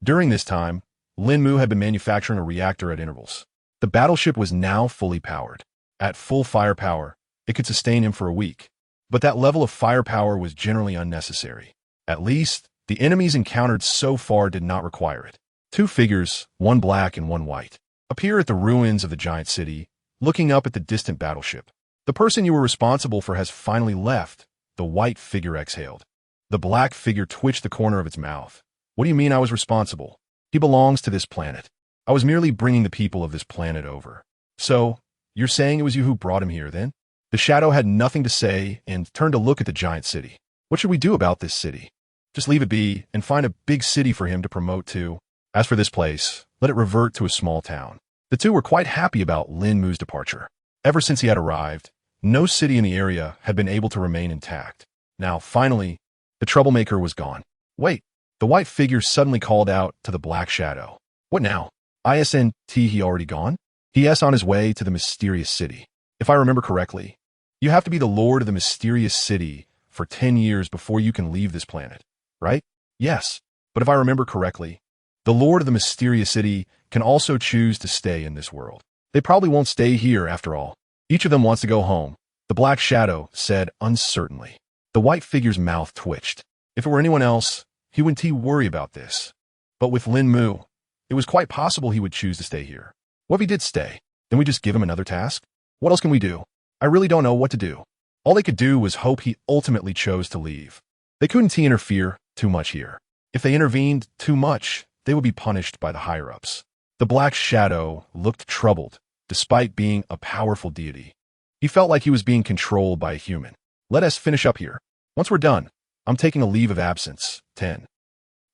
During this time, Lín Mù had been manufacturing a reactor at intervals. The battleship was now fully powered. At full firepower, it could sustain him for a week. But that level of firepower was generally unnecessary. At least, the enemies encountered so far did not require it. 2 figures, one black and one white, appear at the ruins of the giant city, looking up at the distant battleship. The person you were responsible for has finally left, the white figure exhaled. The black figure twitched the corner of its mouth. What do you mean I was responsible? He belongs to this planet. I was merely bringing the people of this planet over. So, you're saying it was you who brought him here then? The shadow had nothing to say and turned to look at the giant city. What should we do about this city? Just leave it be and find a big city for him to promote to. As for this place, let it revert to a small town. The two were quite happy about Lín Mù's departure. Ever since he had arrived, no city in the area had been able to remain intact. Now, finally, the troublemaker was gone. Wait, The white figure suddenly called out to the black shadow. What now? Isn't he already gone? He is on his way to the mysterious city. If I remember correctly, you have to be the lord of the mysterious city for 10 years before you can leave this planet, right? Yes, but if I remember correctly, the lord of the mysterious city can also choose to stay in this world. They probably won't stay here after all. Each of them wants to go home, the black shadow said uncertainly. The white figure's mouth twitched. If it were anyone else, he wouldn't worry about this. But with Lín Mù, it was quite possible he would choose to stay here. What if he did stay? Then we just give him another task? What else can we do? I really don't know what to do. All they could do was hope he ultimately chose to leave. They couldn't interfere too much here. If they intervened too much, they would be punished by the higher-ups. The black shadow looked troubled, despite being a powerful deity. He felt like he was being controlled by a human. Let us finish up here. Once we're done, I'm taking a leave of absence.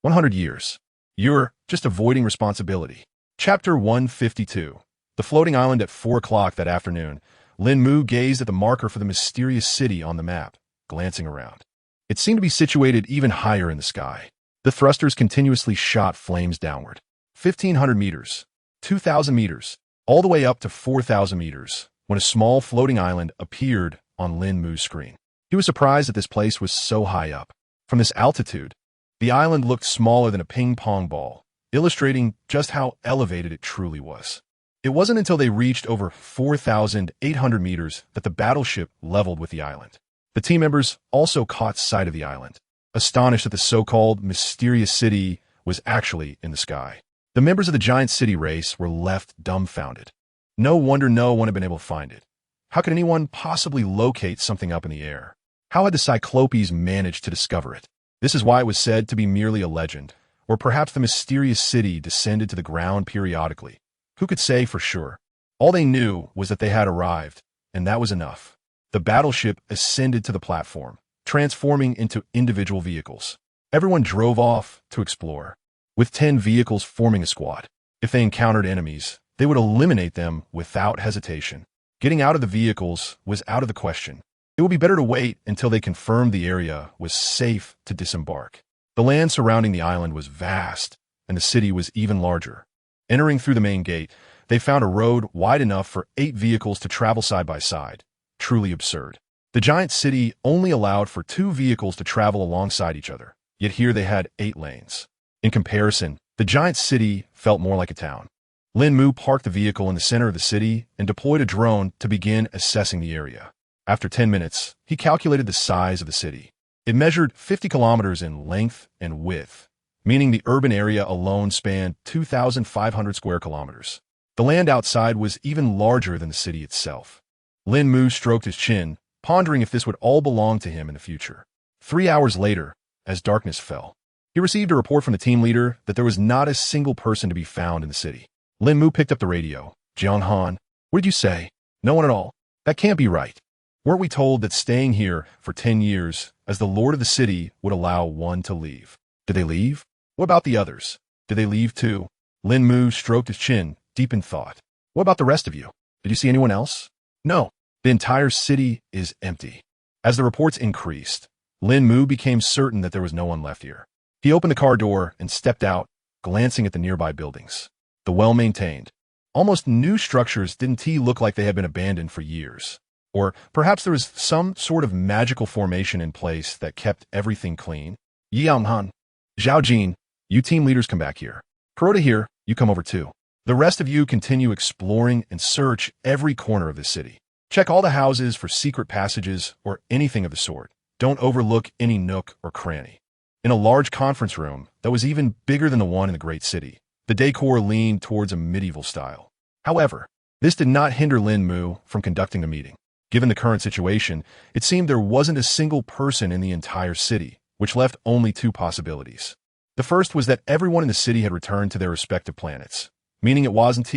100 years. You're just avoiding responsibility. Chapter 152. The floating island at 4 o'clock that afternoon, Lín Mù gazed at the marker for the mysterious city on the map, glancing around. It seemed to be situated even higher in the sky. The thrusters continuously shot flames downward. 1,500 meters, 2,000 meters, all the way up to 4,000 meters, when a small floating island appeared on Lín Mù's screen. He was surprised that this place was so high up. From this altitude, the island looked smaller than a ping-pong ball, illustrating just how elevated it truly was. It wasn't until they reached over 4,800 meters that the battleship leveled with the island. The team members also caught sight of the island, astonished that the so-called mysterious city was actually in the sky. The members of the giant city race were left dumbfounded. No wonder no one had been able to find it. How could anyone possibly locate something up in the air? How had the Cyclopes managed to discover it? This is why it was said to be merely a legend, or perhaps the mysterious city descended to the ground periodically. Who could say for sure? All they knew was that they had arrived, and that was enough. The battleship ascended to the platform, transforming into individual vehicles. Everyone drove off to explore, with 10 vehicles forming a squad. If they encountered enemies, they would eliminate them without hesitation. Getting out of the vehicles was out of the question. It would be better to wait until they confirmed the area was safe to disembark. The land surrounding the island was vast, and the city was even larger. Entering through the main gate, they found a road wide enough for 8 vehicles to travel side by side. Truly absurd. The giant city only allowed for 2 vehicles to travel alongside each other, yet here they had 8 lanes. In comparison, the giant city felt more like a town. Lín Mù parked the vehicle in the center of the city and deployed a drone to begin assessing the area. After 10 minutes, he calculated the size of the city. It measured 50 kilometers in length and width, meaning the urban area alone spanned 2,500 square kilometers. The land outside was even larger than the city itself. Lín Mù stroked his chin, pondering if this would all belong to him in the future. 3 hours later, as darkness fell, he received a report from the team leader that there was not a single person to be found in the city. Lín Mù picked up the radio. Jiang Han, what did you say? No one at all. That can't be right. Weren't we told that staying here for 10 years as the lord of the city would allow one to leave? Did they leave? What about the others? Did they leave too? Lín Mù stroked his chin, deep in thought. What about the rest of you? Did you see anyone else? No. The entire city is empty. As the reports increased, Lín Mù became certain that there was no one left here. He opened the car door and stepped out, glancing at the nearby buildings. The well-maintained, almost new structures didn't look like they had been abandoned for years. Or perhaps there was some sort of magical formation in place that kept everything clean. Yang Han, Zhao Jin, you team leaders come back here. Kuroda here, you come over too. The rest of you continue exploring and search every corner of the city. Check all the houses for secret passages or anything of the sort. Don't overlook any nook or cranny. In a large conference room that was even bigger than the one in the great city, the decor leaned towards a medieval style. However, this did not hinder Lín Mù from conducting the meeting. Given the current situation, it seemed there wasn't a single person in the entire city, which left only 2 possibilities. The first was that everyone in the city had returned to their respective planets, meaning it wasn't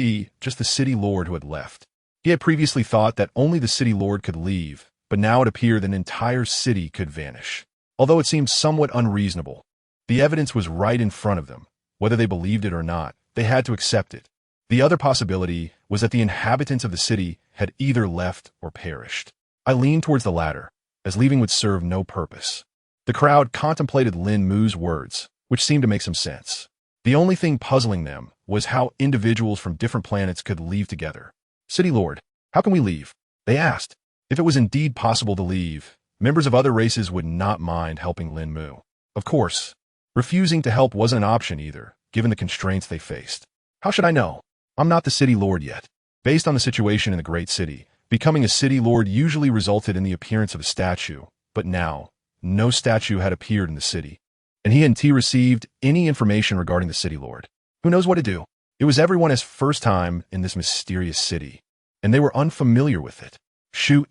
just the city lord who had left. He had previously thought that only the city lord could leave, but now it appeared that an entire city could vanish. Although it seemed somewhat unreasonable, the evidence was right in front of them. Whether they believed it or not, they had to accept it. The other possibility was that the inhabitants of the city had either left or perished. I leaned towards the latter, as leaving would serve no purpose. The crowd contemplated Lín Mù's words, which seemed to make some sense. The only thing puzzling them was how individuals from different planets could leave together. City Lord, how can we leave? They asked. If it was indeed possible to leave, members of other races would not mind helping Lín Mù. Of course, refusing to help wasn't an option either, given the constraints they faced. How should I know? I'm not the City Lord yet. Based on the situation in the Great City, becoming a City Lord usually resulted in the appearance of a statue, but now, no statue had appeared in the city, and he hadn't received any information regarding the City Lord. Who knows what to do? It was everyone's first time in this mysterious city, and they were unfamiliar with it.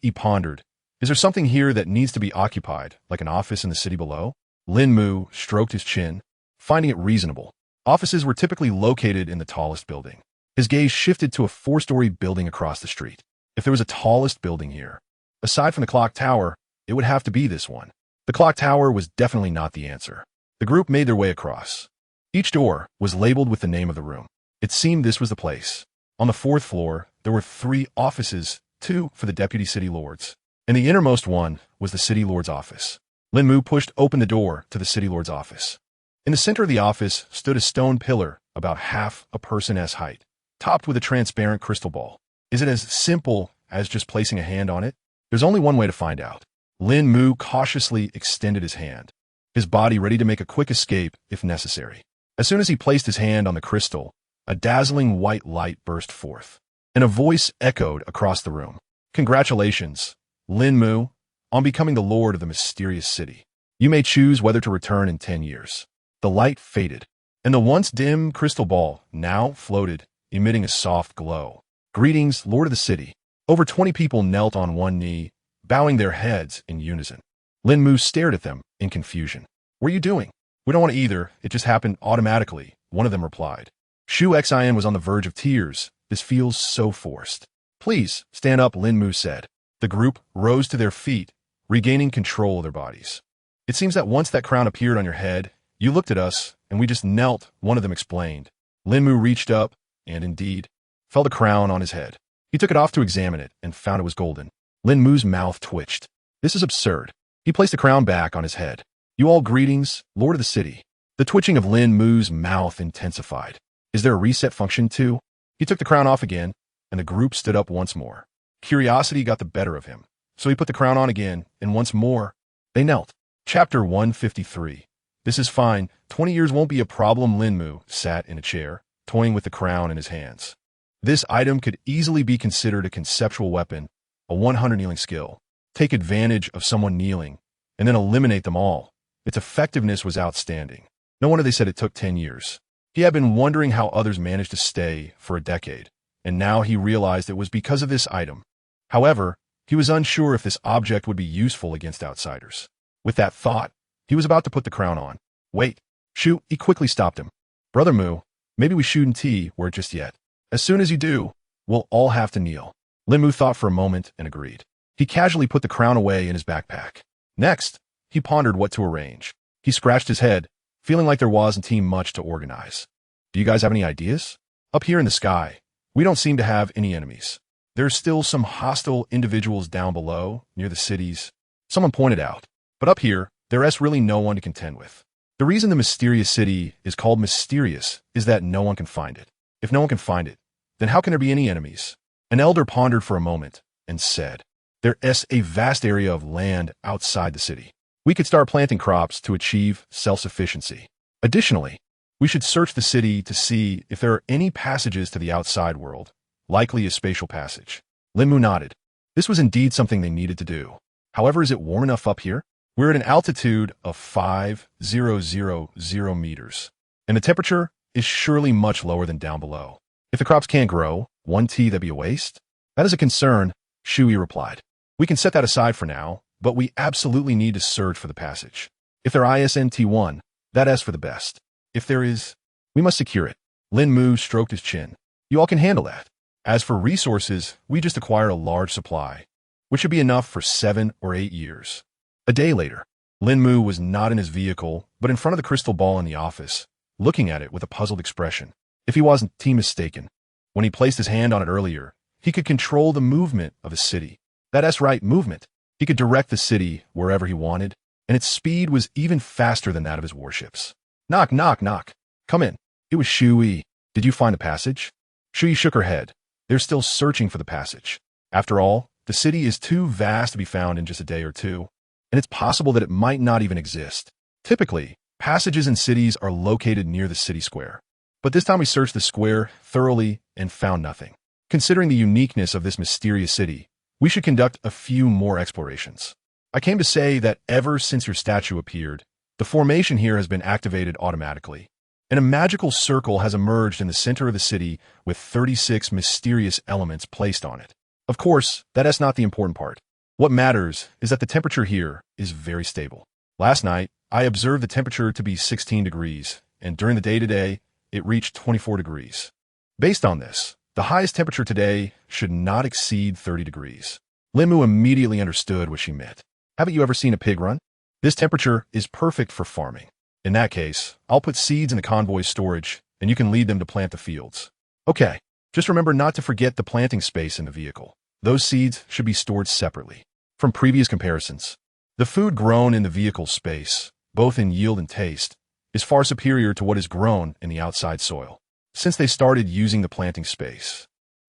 He pondered. Is there something here that needs to be occupied, like an office in the city below? Lín Mù stroked his chin, finding it reasonable. Offices were typically located in the tallest building. His gaze shifted to a 4-story building across the street. If there was a tallest building here, aside from the clock tower, it would have to be this one. The clock tower was definitely not the answer. The group made their way across. Each door was labeled with the name of the room. It seemed this was the place. On the 4th floor, there were 3 offices, 2 for the deputy city lords, and the innermost one was the city lord's office. Lín Mù pushed open the door to the city lord's office. In the center of the office stood a stone pillar about half a person's height, topped with a transparent crystal ball. Is it as simple as just placing a hand on it? There's only one way to find out. Lín Mù cautiously extended his hand, his body ready to make a quick escape if necessary. As soon as he placed his hand on the crystal, a dazzling white light burst forth, and a voice echoed across the room. Congratulations, Lín Mù, on becoming the lord of the mysterious city. You may choose whether to return in 10 years. The light faded, and the once dim crystal ball now floated, emitting a soft glow. Greetings, Lord of the City. Over 20 people knelt on one knee, bowing their heads in unison. Lín Mù stared at them in confusion. What are you doing? We don't want to either. It just happened automatically, one of them replied. Xin was on the verge of tears. This feels so forced. Please, stand up, Lín Mù said. The group rose to their feet, regaining control of their bodies. It seems that once that crown appeared on your head, you looked at us, and we just knelt, one of them explained. Lín Mù reached up, and indeed, felt a crown on his head. He took it off to examine it, and found it was golden. Lín Mu's mouth twitched. This is absurd. He placed the crown back on his head. You all greetings, Lord of the City. The twitching of Lín Mu's mouth intensified. Is there a reset function too? He took the crown off again, and the group stood up once more. Curiosity got the better of him, so he put the crown on again, and once more, they knelt. Chapter 153. This is fine. 20 years won't be a problem. Lín Mù sat in a chair, toying with the crown in his hands. This item could easily be considered a conceptual weapon, a 100 kneeling skill. Take advantage of someone kneeling, and then eliminate them all. Its effectiveness was outstanding. No wonder they said it took 10 years. He had been wondering how others managed to stay for a decade, and now he realized it was because of this item. However, he was unsure if this object would be useful against outsiders. With that thought, he was about to put the crown on. Wait, shoot, he quickly stopped him. Brother Mu, maybe we shouldn't wear it just yet. As soon as you do, we'll all have to kneel. Lín Mù thought for a moment and agreed. He casually put the crown away in his backpack. Next, he pondered what to arrange. He scratched his head, feeling like there wasn't much to organize. Do you guys have any ideas? Up here in the sky, we don't seem to have any enemies. There's still some hostile individuals down below, near the cities. Someone pointed out. But up here, there's really no one to contend with. The reason the mysterious city is called mysterious is that no one can find it. If no one can find it, then how can there be any enemies? An elder pondered for a moment and said, There's a vast area of land outside the city. We could start planting crops to achieve self-sufficiency. Additionally, we should search the city to see if there are any passages to the outside world, likely a spatial passage. Lín Mù nodded. This was indeed something they needed to do. However, is it warm enough up here? We're at an altitude of 5,000 meters, and the temperature is surely much lower than down below. If the crops can't grow, that'd be a waste? That is a concern, Shui replied. We can set that aside for now, but we absolutely need to search for the passage. If there isn't one, that's for the best. If there is, we must secure it. Lín Mù stroked his chin. You all can handle that. As for resources, we just acquired a large supply, which should be enough for 7 or 8 years. A day later, Lín Mù was not in his vehicle, but in front of the crystal ball in the office, looking at it with a puzzled expression. If he wasn't mistaken, when he placed his hand on it earlier, he could control the movement of the city. That's right, movement. He could direct the city wherever he wanted, and its speed was even faster than that of his warships. Knock, knock, knock. Come in. It was Shui. Did you find the passage? Shui shook her head. They're still searching for the passage. After all, the city is too vast to be found in just a day or two, and it's possible that it might not even exist. Typically, passages in cities are located near the city square. But this time we searched the square thoroughly and found nothing. Considering the uniqueness of this mysterious city, we should conduct a few more explorations. I came to say that ever since your statue appeared, the formation here has been activated automatically, and a magical circle has emerged in the center of the city with 36 mysterious elements placed on it. Of course, that's not the important part. What matters is that the temperature here is very stable. Last night, I observed the temperature to be 16 degrees, and during the day today, it reached 24 degrees. Based on this, the highest temperature today should not exceed 30 degrees. Lín Mù immediately understood what she meant. Haven't you ever seen a pig run? This temperature is perfect for farming. In that case, I'll put seeds in the convoy's storage, and you can lead them to plant the fields. Okay, just remember not to forget the planting space in the vehicle. Those seeds should be stored separately. From previous comparisons, the food grown in the vehicle space, both in yield and taste, is far superior to what is grown in the outside soil. Since they started using the planting space,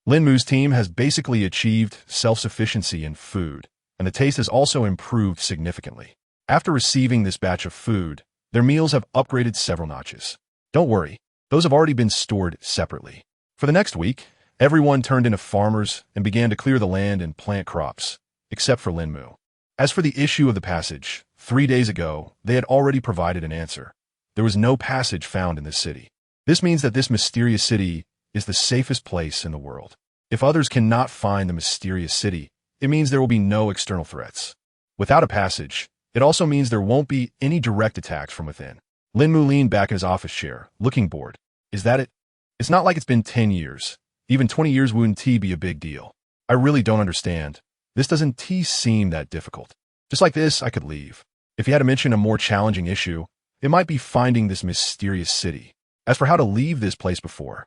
Lín Mù's team has basically achieved self-sufficiency in food, and the taste has also improved significantly. After receiving this batch of food, their meals have upgraded several notches. Don't worry, those have already been stored separately. For the next week, everyone turned into farmers and began to clear the land and plant crops, except for Lín Mù. As for the issue of the passage, 3 days ago, they had already provided an answer. There was no passage found in this city. This means that this mysterious city is the safest place in the world. If others cannot find the mysterious city, it means there will be no external threats. Without a passage, it also means there won't be any direct attacks from within. Lín Mù leaned back in his office chair, looking bored. Is that it? It's not like it's been 10 years. Even 20 years wouldn't be a big deal. I really don't understand. This doesn't seem that difficult. Just like this, I could leave. If he had to mention a more challenging issue, it might be finding this mysterious city. As for how to leave this place before,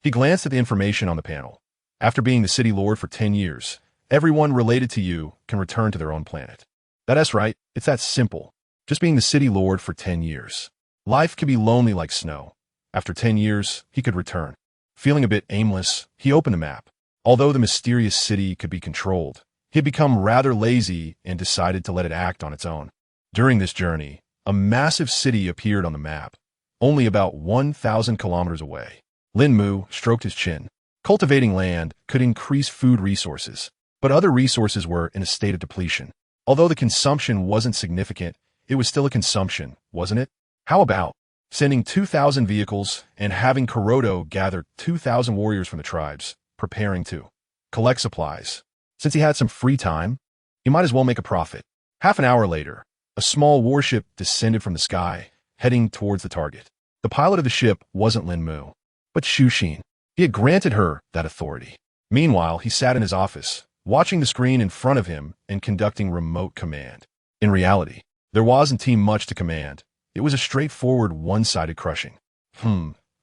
he glanced at the information on the panel. After being the city lord for 10 years, everyone related to you can return to their own planet. That's right, it's that simple. Just being the city lord for 10 years. Life can be lonely like snow. After 10 years, he could return. Feeling a bit aimless, he opened the map. Although the mysterious city could be controlled, he had become rather lazy and decided to let it act on its own. During this journey, a massive city appeared on the map, only about 1,000 kilometers away. Lín Mù stroked his chin. Cultivating land could increase food resources, but other resources were in a state of depletion. Although the consumption wasn't significant, it was still a consumption, wasn't it? How about sending 2,000 vehicles and having Kuroto gather 2,000 warriors from the tribes, preparing to collect supplies? Since he had some free time, he might as well make a profit. Half an hour later, a small warship descended from the sky, heading towards the target. The pilot of the ship wasn't Lín Mù, but Xuxin. He had granted her that authority. Meanwhile, he sat in his office, watching the screen in front of him and conducting remote command. In reality, there wasn't much to command. It was a straightforward, one-sided crushing.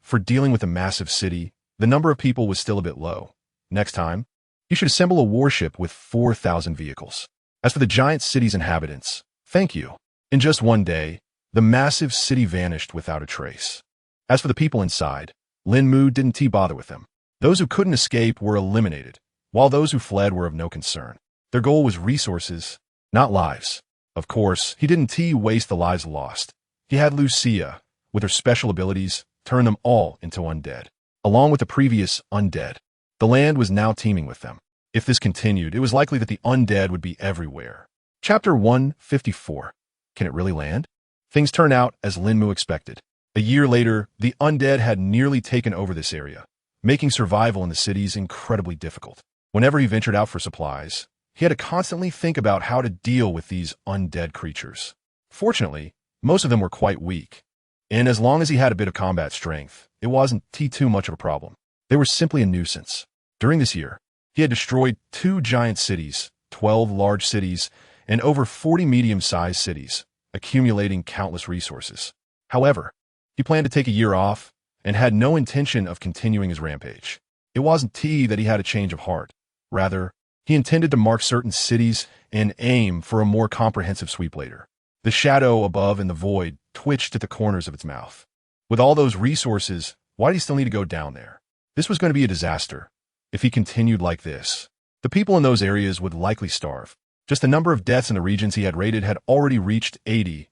For dealing with a massive city, the number of people was still a bit low. Next time, you should assemble a warship with 4,000 vehicles. As for the giant city's inhabitants, thank you. In just one day, the massive city vanished without a trace. As for the people inside, Lín Mù didn't bother with them. Those who couldn't escape were eliminated, while those who fled were of no concern. Their goal was resources, not lives. Of course, he didn't waste the lives lost. He had Lucia, with her special abilities, turn them all into undead. Along with the previous undead, the land was now teeming with them. If this continued, it was likely that the undead would be everywhere. Chapter 154. Can it really land? Things turned out as Lín Mù expected. A year later, the undead had nearly taken over this area, making survival in the cities incredibly difficult. Whenever he ventured out for supplies, he had to constantly think about how to deal with these undead creatures. Fortunately, most of them were quite weak, and as long as he had a bit of combat strength, it wasn't too much of a problem. They were simply a nuisance. During this year, he had destroyed 2 giant cities, 12 large cities, and over 40 medium-sized cities, accumulating countless resources. However, he planned to take a year off and had no intention of continuing his rampage. It wasn't that he had a change of heart. Rather, he intended to mark certain cities and aim for a more comprehensive sweep later. The shadow above in the void twitched at the corners of its mouth. With all those resources, why did he still need to go down there? This was going to be a disaster. If he continued like this, the people in those areas would likely starve. Just the number of deaths in the regions he had raided had already reached 80,000.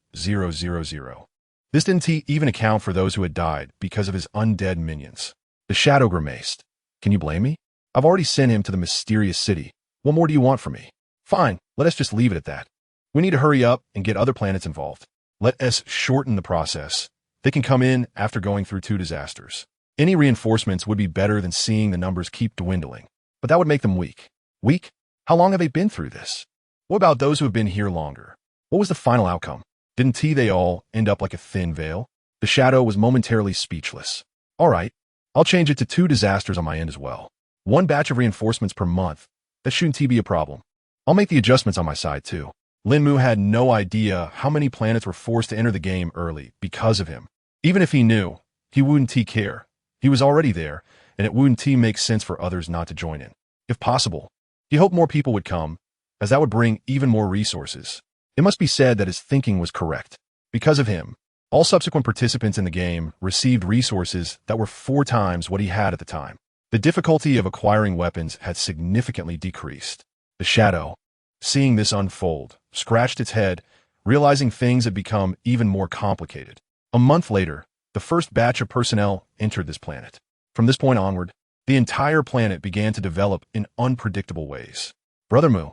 This didn't even account for those who had died because of his undead minions. The shadow grimaced. Can you blame me? I've already sent him to the mysterious city. What more do you want from me? Fine, let us just leave it at that. We need to hurry up and get other planets involved. Let us shorten the process. They can come in after going through 2 disasters. Any reinforcements would be better than seeing the numbers keep dwindling. But that would make them weak. Weak? How long have they been through this? What about those who have been here longer? What was the final outcome? Didn't they all end up like a thin veil? The shadow was momentarily speechless. All right, I'll change it to 2 disasters on my end as well. 1 batch of reinforcements per month. That shouldn't be a problem. I'll make the adjustments on my side too. Lín Mù had no idea how many planets were forced to enter the game early because of him. Even if he knew, he wouldn't care. He was already there, and it wouldn't make sense for others not to join in. If possible, he hoped more people would come, as that would bring even more resources. It must be said that his thinking was correct. Because of him, all subsequent participants in the game received resources that were 4 times what he had at the time. The difficulty of acquiring weapons had significantly decreased. The shadow, seeing this unfold, scratched its head, realizing things had become even more complicated. A month later, the first batch of personnel entered this planet. From this point onward, the entire planet began to develop in unpredictable ways. Brother Mu,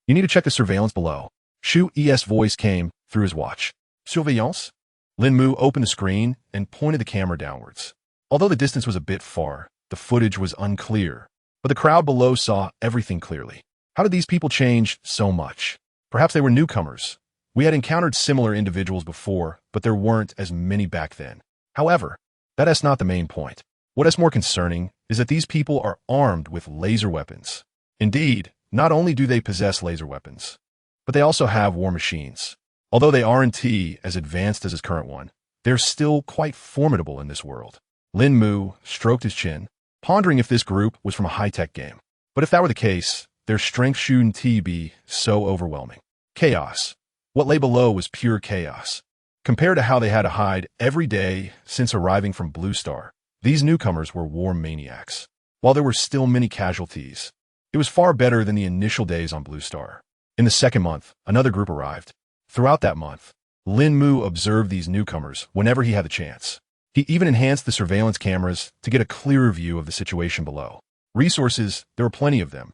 you need to check the surveillance below. Shu Es voice came through his watch. Surveillance? Lín Mù opened the screen and pointed the camera downwards. Although the distance was a bit far, the footage was unclear, but the crowd below saw everything clearly. How did these people change so much? Perhaps they were newcomers. We had encountered similar individuals before, but there weren't as many back then. However, that is not the main point. What is more concerning is that these people are armed with laser weapons. Indeed, not only do they possess laser weapons, but they also have war machines. Although they aren't as advanced as his current one, they're still quite formidable in this world. Lín Mù stroked his chin, pondering if this group was from a high-tech game. But if that were the case, their strength shouldn't be so overwhelming. Chaos. What lay below was pure chaos. Compared to how they had to hide every day since arriving from Blue Star, these newcomers were war maniacs. While there were still many casualties, it was far better than the initial days on Blue Star. In the second month, another group arrived. Throughout that month, Lín Mù observed these newcomers whenever he had the chance. He even enhanced the surveillance cameras to get a clearer view of the situation below. Resources, there were plenty of them.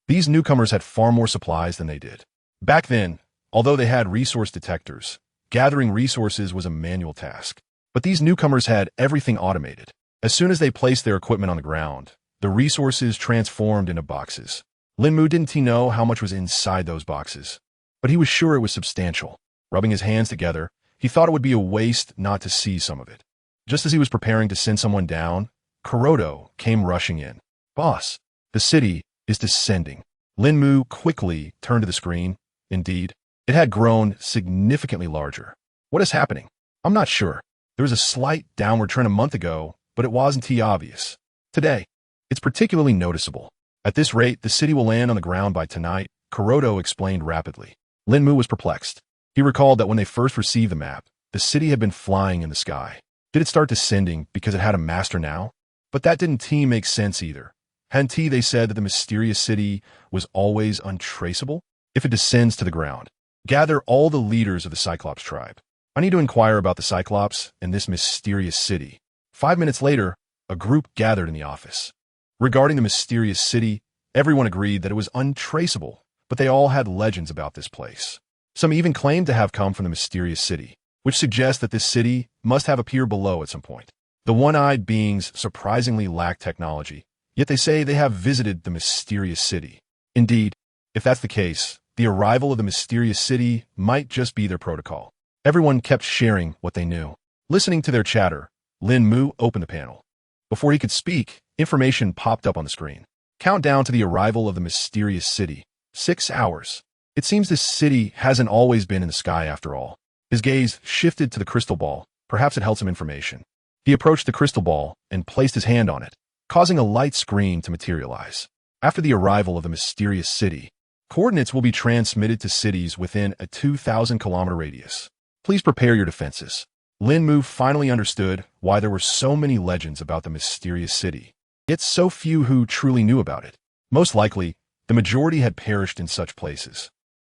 These newcomers had far more supplies than they did. Back then, although they had resource detectors, gathering resources was a manual task. But these newcomers had everything automated. As soon as they placed their equipment on the ground, the resources transformed into boxes. Lín Mù didn't know how much was inside those boxes, but he was sure it was substantial. Rubbing his hands together, he thought it would be a waste not to see some of it. Just as he was preparing to send someone down, Kuroto came rushing in. Boss, the city is descending. Lín Mù quickly turned to the screen. Indeed, it had grown significantly larger. What is happening? I'm not sure. There was a slight downward trend a month ago, but it wasn't obvious. Today, it's particularly noticeable. At this rate, the city will land on the ground by tonight, Kuroto explained rapidly. Lín Mù was perplexed. He recalled that when they first received the map, the city had been flying in the sky. Did it start descending because it had a master now? But that didn't make sense either. Hadn't they said that the mysterious city was always untraceable? If it descends to the ground, gather all the leaders of the Cyclops tribe. I need to inquire about the Cyclops and this mysterious city. 5 minutes later, a group gathered in the office. Regarding the mysterious city, everyone agreed that it was untraceable, but they all had legends about this place. Some even claimed to have come from the mysterious city, which suggests that this city must have appeared below at some point. The one-eyed beings surprisingly lack technology, yet they say they have visited the mysterious city. Indeed, if that's the case, the arrival of the mysterious city might just be their protocol. Everyone kept sharing what they knew. Listening to their chatter, Lín Mù opened the panel. Before he could speak, information popped up on the screen. Countdown to the arrival of the mysterious city. 6 hours. It seems this city hasn't always been in the sky after all. His gaze shifted to the crystal ball. Perhaps it held some information. He approached the crystal ball and placed his hand on it, causing a light screen to materialize. After the arrival of the mysterious city, Coordinates will be transmitted to cities within a 2,000-kilometer radius. Please prepare your defenses. Lín Mù finally understood why there were so many legends about the mysterious city, yet so few who truly knew about it. Most likely, the majority had perished in such places.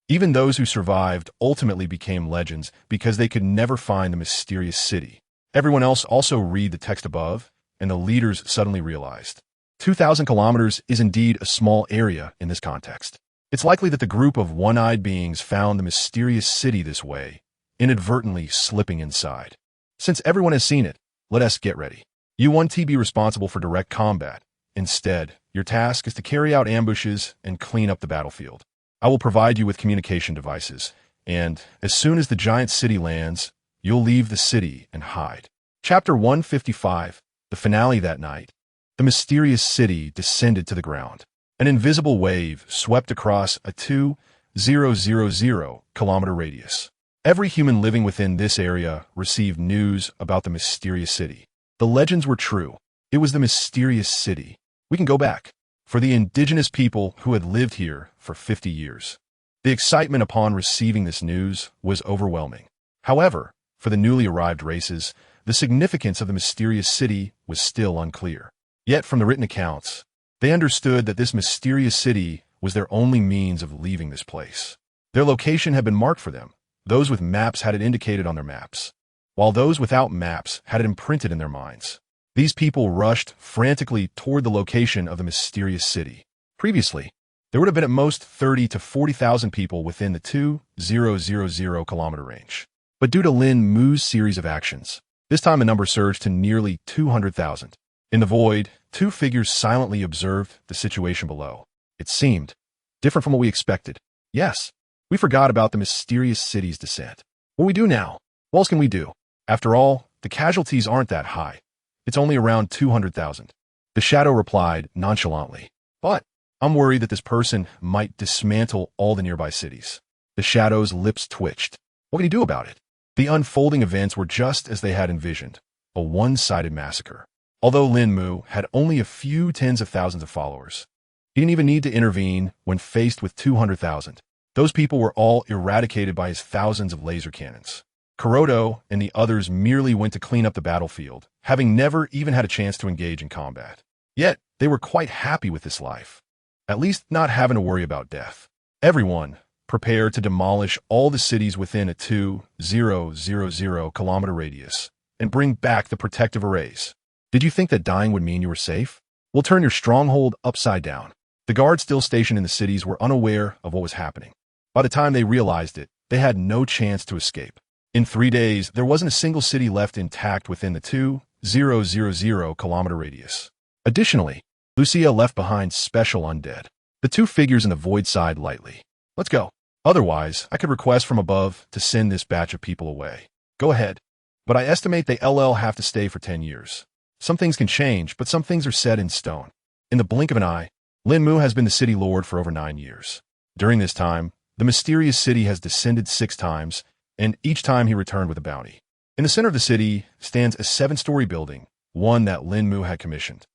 Even those who survived ultimately became legends because they could never find the mysterious city. Everyone else also read the text above, and the leaders suddenly realized 2,000 kilometers is indeed a small area in this context. It's likely that the group of one-eyed beings found the mysterious city this way, inadvertently slipping inside. Since everyone has seen it, let us get ready. You won't be responsible for direct combat. Instead, your task is to carry out ambushes and clean up the battlefield. I will provide you with communication devices, and as soon as the giant city lands, you'll leave the city and hide. Chapter 155, the finale that night. The mysterious city descended to the ground. An invisible wave swept across a 2,000-kilometer radius. Every human living within this area received news about the mysterious city. The legends were true. It was the mysterious city. We can go back. For the indigenous people who had lived here for 50 years. The excitement upon receiving this news was overwhelming. However, for the newly arrived races, the significance of the mysterious city was still unclear. Yet from the written accounts, they understood that this mysterious city was their only means of leaving this place. Their location had been marked for them. Those with maps had it indicated on their maps, while those without maps had it imprinted in their minds. These people rushed frantically toward the location of the mysterious city. Previously, there would have been at most 30 to 40,000 people within the 2,000-kilometer range. But due to Lín Mù's series of actions, this time the number surged to nearly 200,000. In the void, two figures silently observed the situation below. It seemed different from what we expected. Yes, we forgot about the mysterious city's descent. What we do now? What else can we do? After all, the casualties aren't that high. It's only around 200,000. The shadow replied nonchalantly. But I'm worried that this person might dismantle all the nearby cities. The shadow's lips twitched. What can he do about it? The unfolding events were just as they had envisioned, a one-sided massacre. Although Lín Mù had only a few tens of thousands of followers, he didn't even need to intervene when faced with 200,000. Those people were all eradicated by his thousands of laser cannons. Kuroda and the others merely went to clean up the battlefield, having never even had a chance to engage in combat. Yet, they were quite happy with this life. At least not having to worry about death. Everyone prepared to demolish all the cities within a 2,000-kilometer radius and bring back the protective arrays. Did you think that dying would mean you were safe? We'll turn your stronghold upside down. The guards still stationed in the cities were unaware of what was happening. By the time they realized it, they had no chance to escape. In 3 days, there wasn't a single city left intact within the 2,000-kilometer radius. Additionally, Lucia left behind special undead. The two figures in the void sighed lightly. Let's go. Otherwise, I could request from above to send this batch of people away. Go ahead. But I estimate they have to stay for 10 years. Some things can change, but some things are set in stone. In the blink of an eye, Lín Mù has been the city lord for over 9 years. During this time, the mysterious city has descended 6 times, and each time he returned with a bounty. In the center of the city stands a 7-story building, one that Lín Mù had commissioned.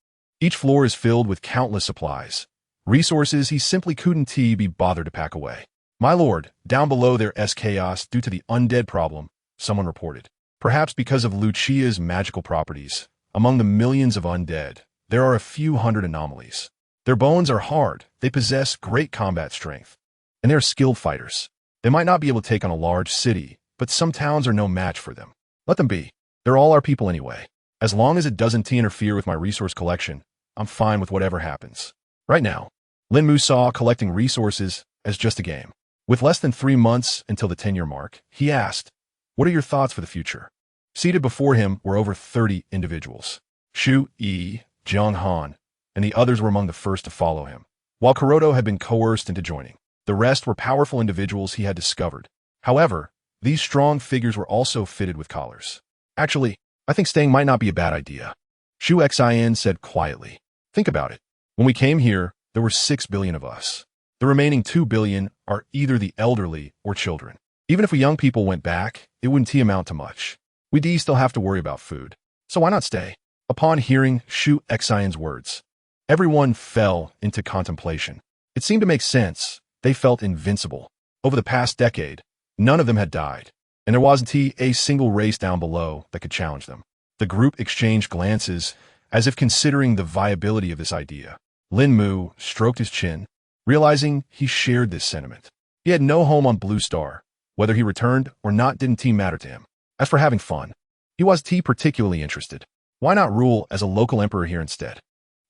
Each floor is filled with countless supplies, resources he simply couldn't be bothered to pack away. My lord, down below there is chaos due to the undead problem, someone reported. Perhaps because of Lucia's magical properties, among the millions of undead, there are a few hundred anomalies. Their bones are hard, they possess great combat strength, and they are skilled fighters. They might not be able to take on a large city, but some towns are no match for them. Let them be. They're all our people anyway. As long as it doesn't interfere with my resource collection, I'm fine with whatever happens. Right now, Lín Mù saw collecting resources as just a game. With less than 3 months until the 10-year mark, he asked, "What are your thoughts for the future?" Seated before him were over 30 individuals. Shu Yi, Jiang Han, and the others were among the first to follow him, while Kuroda had been coerced into joining. The rest were powerful individuals he had discovered. However, these strong figures were also fitted with collars. Actually, I think staying might not be a bad idea. Shu Xin said quietly. Think about it. When we came here, there were 6 billion of us. The remaining 2 billion are either the elderly or children. Even if we young people went back, it wouldn't amount to much. We'd still have to worry about food. So why not stay? Upon hearing Shu Xin's words, everyone fell into contemplation. It seemed to make sense, They felt invincible. Over the past decade, none of them had died, and there wasn't a single race down below that could challenge them. The group exchanged glances, as if considering the viability of this idea. Lín Mù stroked his chin, realizing he shared this sentiment. He had no home on Blue Star. Whether he returned or not didn't matter to him. As for having fun, he wasn't particularly interested. Why not rule as a local emperor here instead?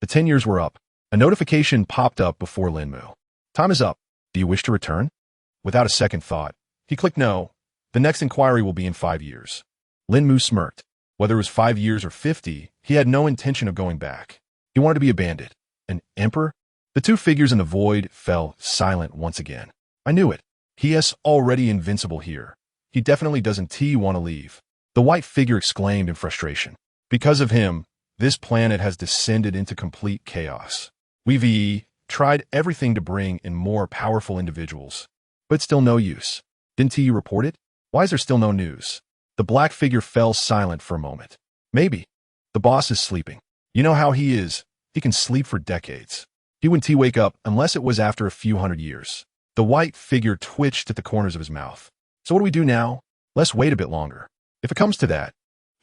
The 10 years were up. A notification popped up before Lín Mù. Time is up. Do you wish to return? Without a second thought, he clicked no. The next inquiry will be in 5 years. Lín Mù smirked. Whether it was 5 years or 50, he had no intention of going back. He wanted to be a bandit. An emperor? The two figures in the void fell silent once again. I knew it. He is already invincible here. He definitely doesn't want to leave. The white figure exclaimed in frustration. Because of him, this planet has descended into complete chaos. We've tried everything to bring in more powerful individuals, but still no use. Didn't you report it? Why is there still no news? The black figure fell silent for a moment. Maybe. The boss is sleeping. You know how he is. He can sleep for decades. He wouldn't wake up unless it was after a few hundred years. The white figure twitched at the corners of his mouth. So what do we do now? Let's wait a bit longer. If it comes to that,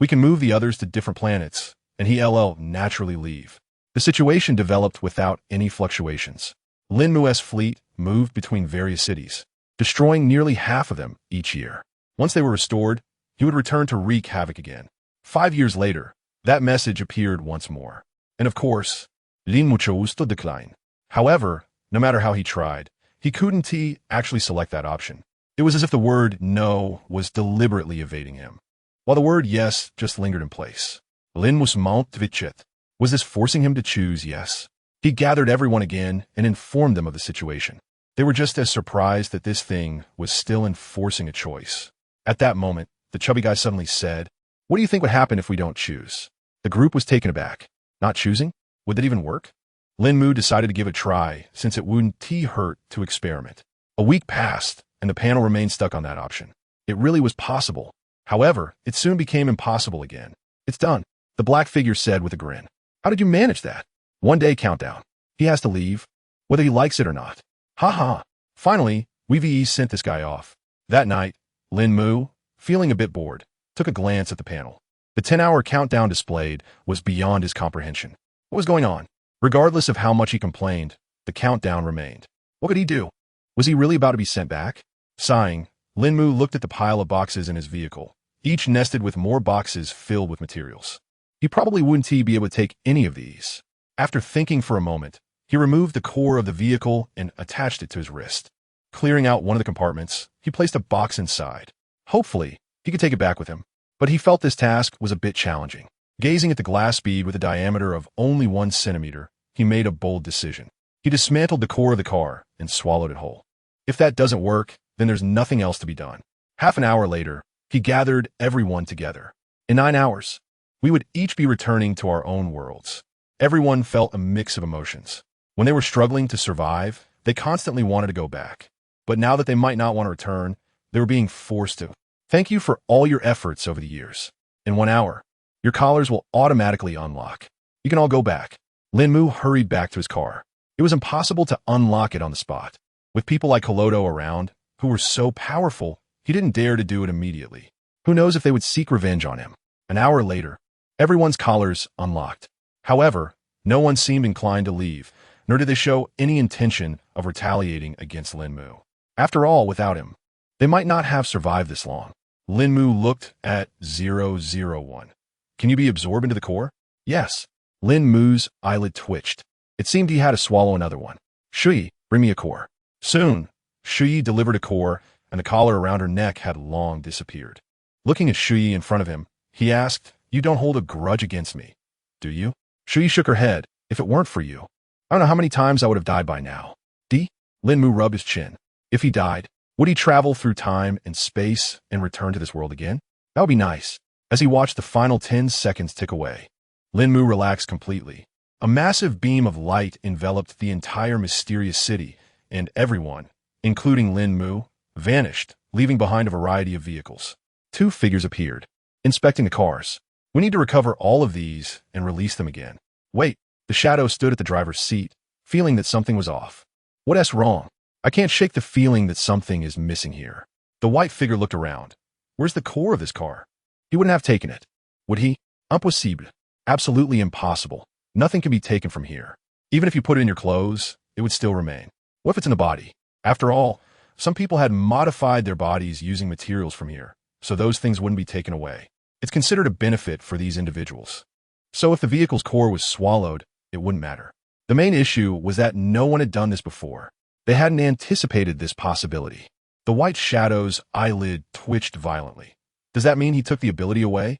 we can move the others to different planets, and he'll naturally leave. The situation developed without any fluctuations. Lín Mù's fleet moved between various cities, destroying nearly half of them each year. Once they were restored, he would return to wreak havoc again. 5 years later, that message appeared once more. And of course, Lín Mù chose to decline. However, no matter how he tried, he couldn't actually select that option. It was as if the word no was deliberately evading him, while the word yes just lingered in place. Lín Mù's mount vichet. Was this forcing him to choose yes? He gathered everyone again and informed them of the situation. They were just as surprised that this thing was still enforcing a choice. At that moment, the chubby guy suddenly said, "What do you think would happen if we don't choose?" The group was taken aback. Not choosing? Would that even work? Lín Mù decided to give it a try, since it wouldn't hurt to experiment. A week passed, and the panel remained stuck on that option. It really was possible. However, it soon became impossible again. It's done, the black figure said with a grin. How did you manage that? 1 day countdown. He has to leave, whether he likes it or not. Ha. Finally, we've sent this guy off. That night, Lín Mù, feeling a bit bored, took a glance at the panel. The 10-hour countdown displayed was beyond his comprehension. What was going on? Regardless of how much he complained, the countdown remained. What could he do? Was he really about to be sent back? Sighing, Lín Mù looked at the pile of boxes in his vehicle, each nested with more boxes filled with materials. He probably wouldn't be able to take any of these. After thinking for a moment, he removed the core of the vehicle and attached it to his wrist. Clearing out one of the compartments, he placed a box inside. Hopefully, he could take it back with him. But he felt this task was a bit challenging. Gazing at the glass bead with a diameter of only 1 centimeter, he made a bold decision. He dismantled the core of the car and swallowed it whole. If that doesn't work, then there's nothing else to be done. Half an hour later, he gathered everyone together. In 9 hours, we would each be returning to our own worlds. Everyone felt a mix of emotions. When they were struggling to survive, they constantly wanted to go back. But now that they might not want to return, they were being forced to. Thank you for all your efforts over the years. In 1 hour, your collars will automatically unlock. You can all go back. Lín Mù hurried back to his car. It was impossible to unlock it on the spot. With people like Kolodo around, who were so powerful, he didn't dare to do it immediately. Who knows if they would seek revenge on him? An hour later, everyone's collars unlocked. However, no one seemed inclined to leave, nor did they show any intention of retaliating against Lín Mù. After all, without him, they might not have survived this long. Lín Mù looked at 001. Can you be absorbed into the core? Yes. Lín Mù's eyelid twitched. It seemed he had to swallow another one. Shui, bring me a core. Soon, Shui delivered a core, and the collar around her neck had long disappeared. Looking at Shui in front of him, he asked, "You don't hold a grudge against me, do you?" Shui shook her head. "If it weren't for you, I don't know how many times I would have died by now." Lín Mù rubbed his chin. If he died, would he travel through time and space and return to this world again? That would be nice. As he watched the final 10 seconds tick away, Lín Mù relaxed completely. A massive beam of light enveloped the entire mysterious city, and everyone, including Lín Mù, vanished, leaving behind a variety of vehicles. 2 figures appeared, inspecting the cars. "We need to recover all of these and release them again." Wait, the shadow stood at the driver's seat, feeling that something was off. What's wrong? I can't shake the feeling that something is missing here. The white figure looked around. Where's the core of this car? He wouldn't have taken it. Would he? Impossible. Absolutely impossible. Nothing can be taken from here. Even if you put it in your clothes, it would still remain. What if it's in the body? After all, some people had modified their bodies using materials from here, so those things wouldn't be taken away. It's considered a benefit for these individuals. So if the vehicle's core was swallowed, it wouldn't matter. The main issue was that no one had done this before. They hadn't anticipated this possibility. The white shadow's eyelid twitched violently. Does that mean he took the ability away?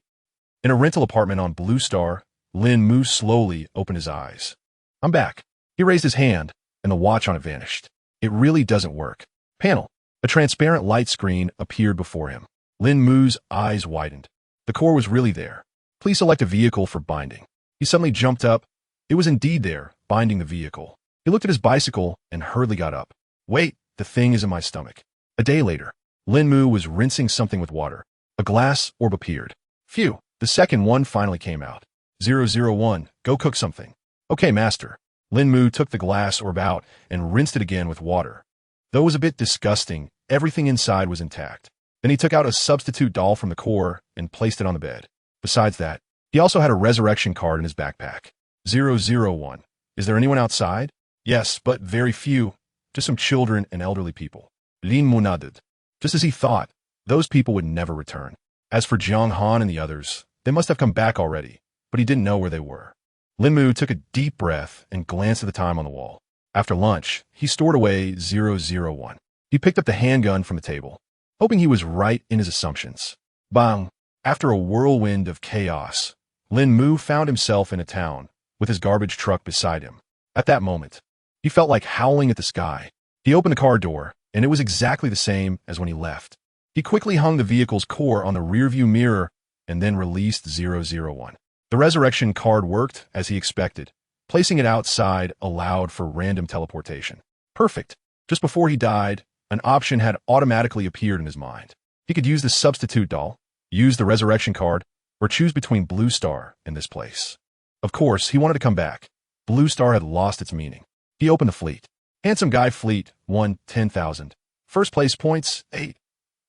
In a rental apartment on Blue Star, Lín Mù slowly opened his eyes. I'm back. He raised his hand, and the watch on it vanished. It really doesn't work. Panel. A transparent light screen appeared before him. Lín Mu's eyes widened. The core was really there. Please select a vehicle for binding. He suddenly jumped up. It was indeed there, binding the vehicle. He looked at his bicycle and hurriedly got up. Wait, the thing is in my stomach. A day later, Lín Mù was rinsing something with water. A glass orb appeared. Phew, the second one finally came out. 001, go cook something. Okay, master. Lín Mù took the glass orb out and rinsed it again with water. Though it was a bit disgusting, everything inside was intact. Then he took out a substitute doll from the core and placed it on the bed. Besides that, he also had a resurrection card in his backpack. 001. Is there anyone outside? Yes, but very few. Just some children and elderly people. Lín Mù nodded. Just as he thought, those people would never return. As for Jiang Han and the others, they must have come back already, but he didn't know where they were. Lín Mù took a deep breath and glanced at the time on the wall. After lunch, he stored away 001. He picked up the handgun from the table, hoping he was right in his assumptions. Bang! After a whirlwind of chaos, Lín Mù found himself in a town, with his garbage truck beside him. At that moment, he felt like howling at the sky. He opened the car door, and it was exactly the same as when he left. He quickly hung the vehicle's core on the rearview mirror and then released 001. The resurrection card worked as he expected. Placing it outside allowed for random teleportation. Perfect. Just before he died, an option had automatically appeared in his mind. He could use the substitute doll, use the resurrection card, or choose between Blue Star and this place. Of course, he wanted to come back. Blue Star had lost its meaning. He opened the fleet. Handsome Guy Fleet won 10,000. First place points,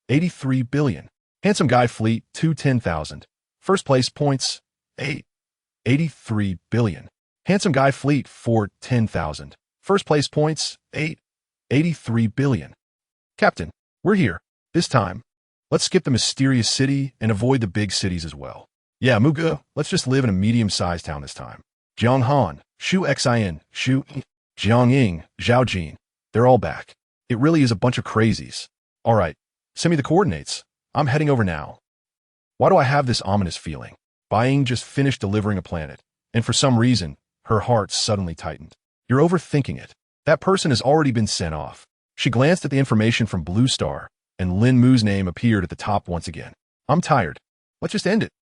83 billion. Handsome Guy Fleet 2 10,000. First place points, 83 billion. Handsome Guy Fleet 4 10,000. First place points, 83 billion. Captain, we're here. This time, let's skip the mysterious city and avoid the big cities as well. Yeah, Muga, let's just live in a medium-sized town this time. Jiang Han, Shu Xin, Shu Jiang Ying, Zhao Jin. They're all back. It really is a bunch of crazies. All right, send me the coordinates. I'm heading over now. Why do I have this ominous feeling? Bai Ying just finished delivering a planet, and for some reason, her heart suddenly tightened. You're overthinking it. That person has already been sent off. She glanced at the information from Blue Star, and Lín Mu's name appeared at the top once again. I'm tired. Let's just end it.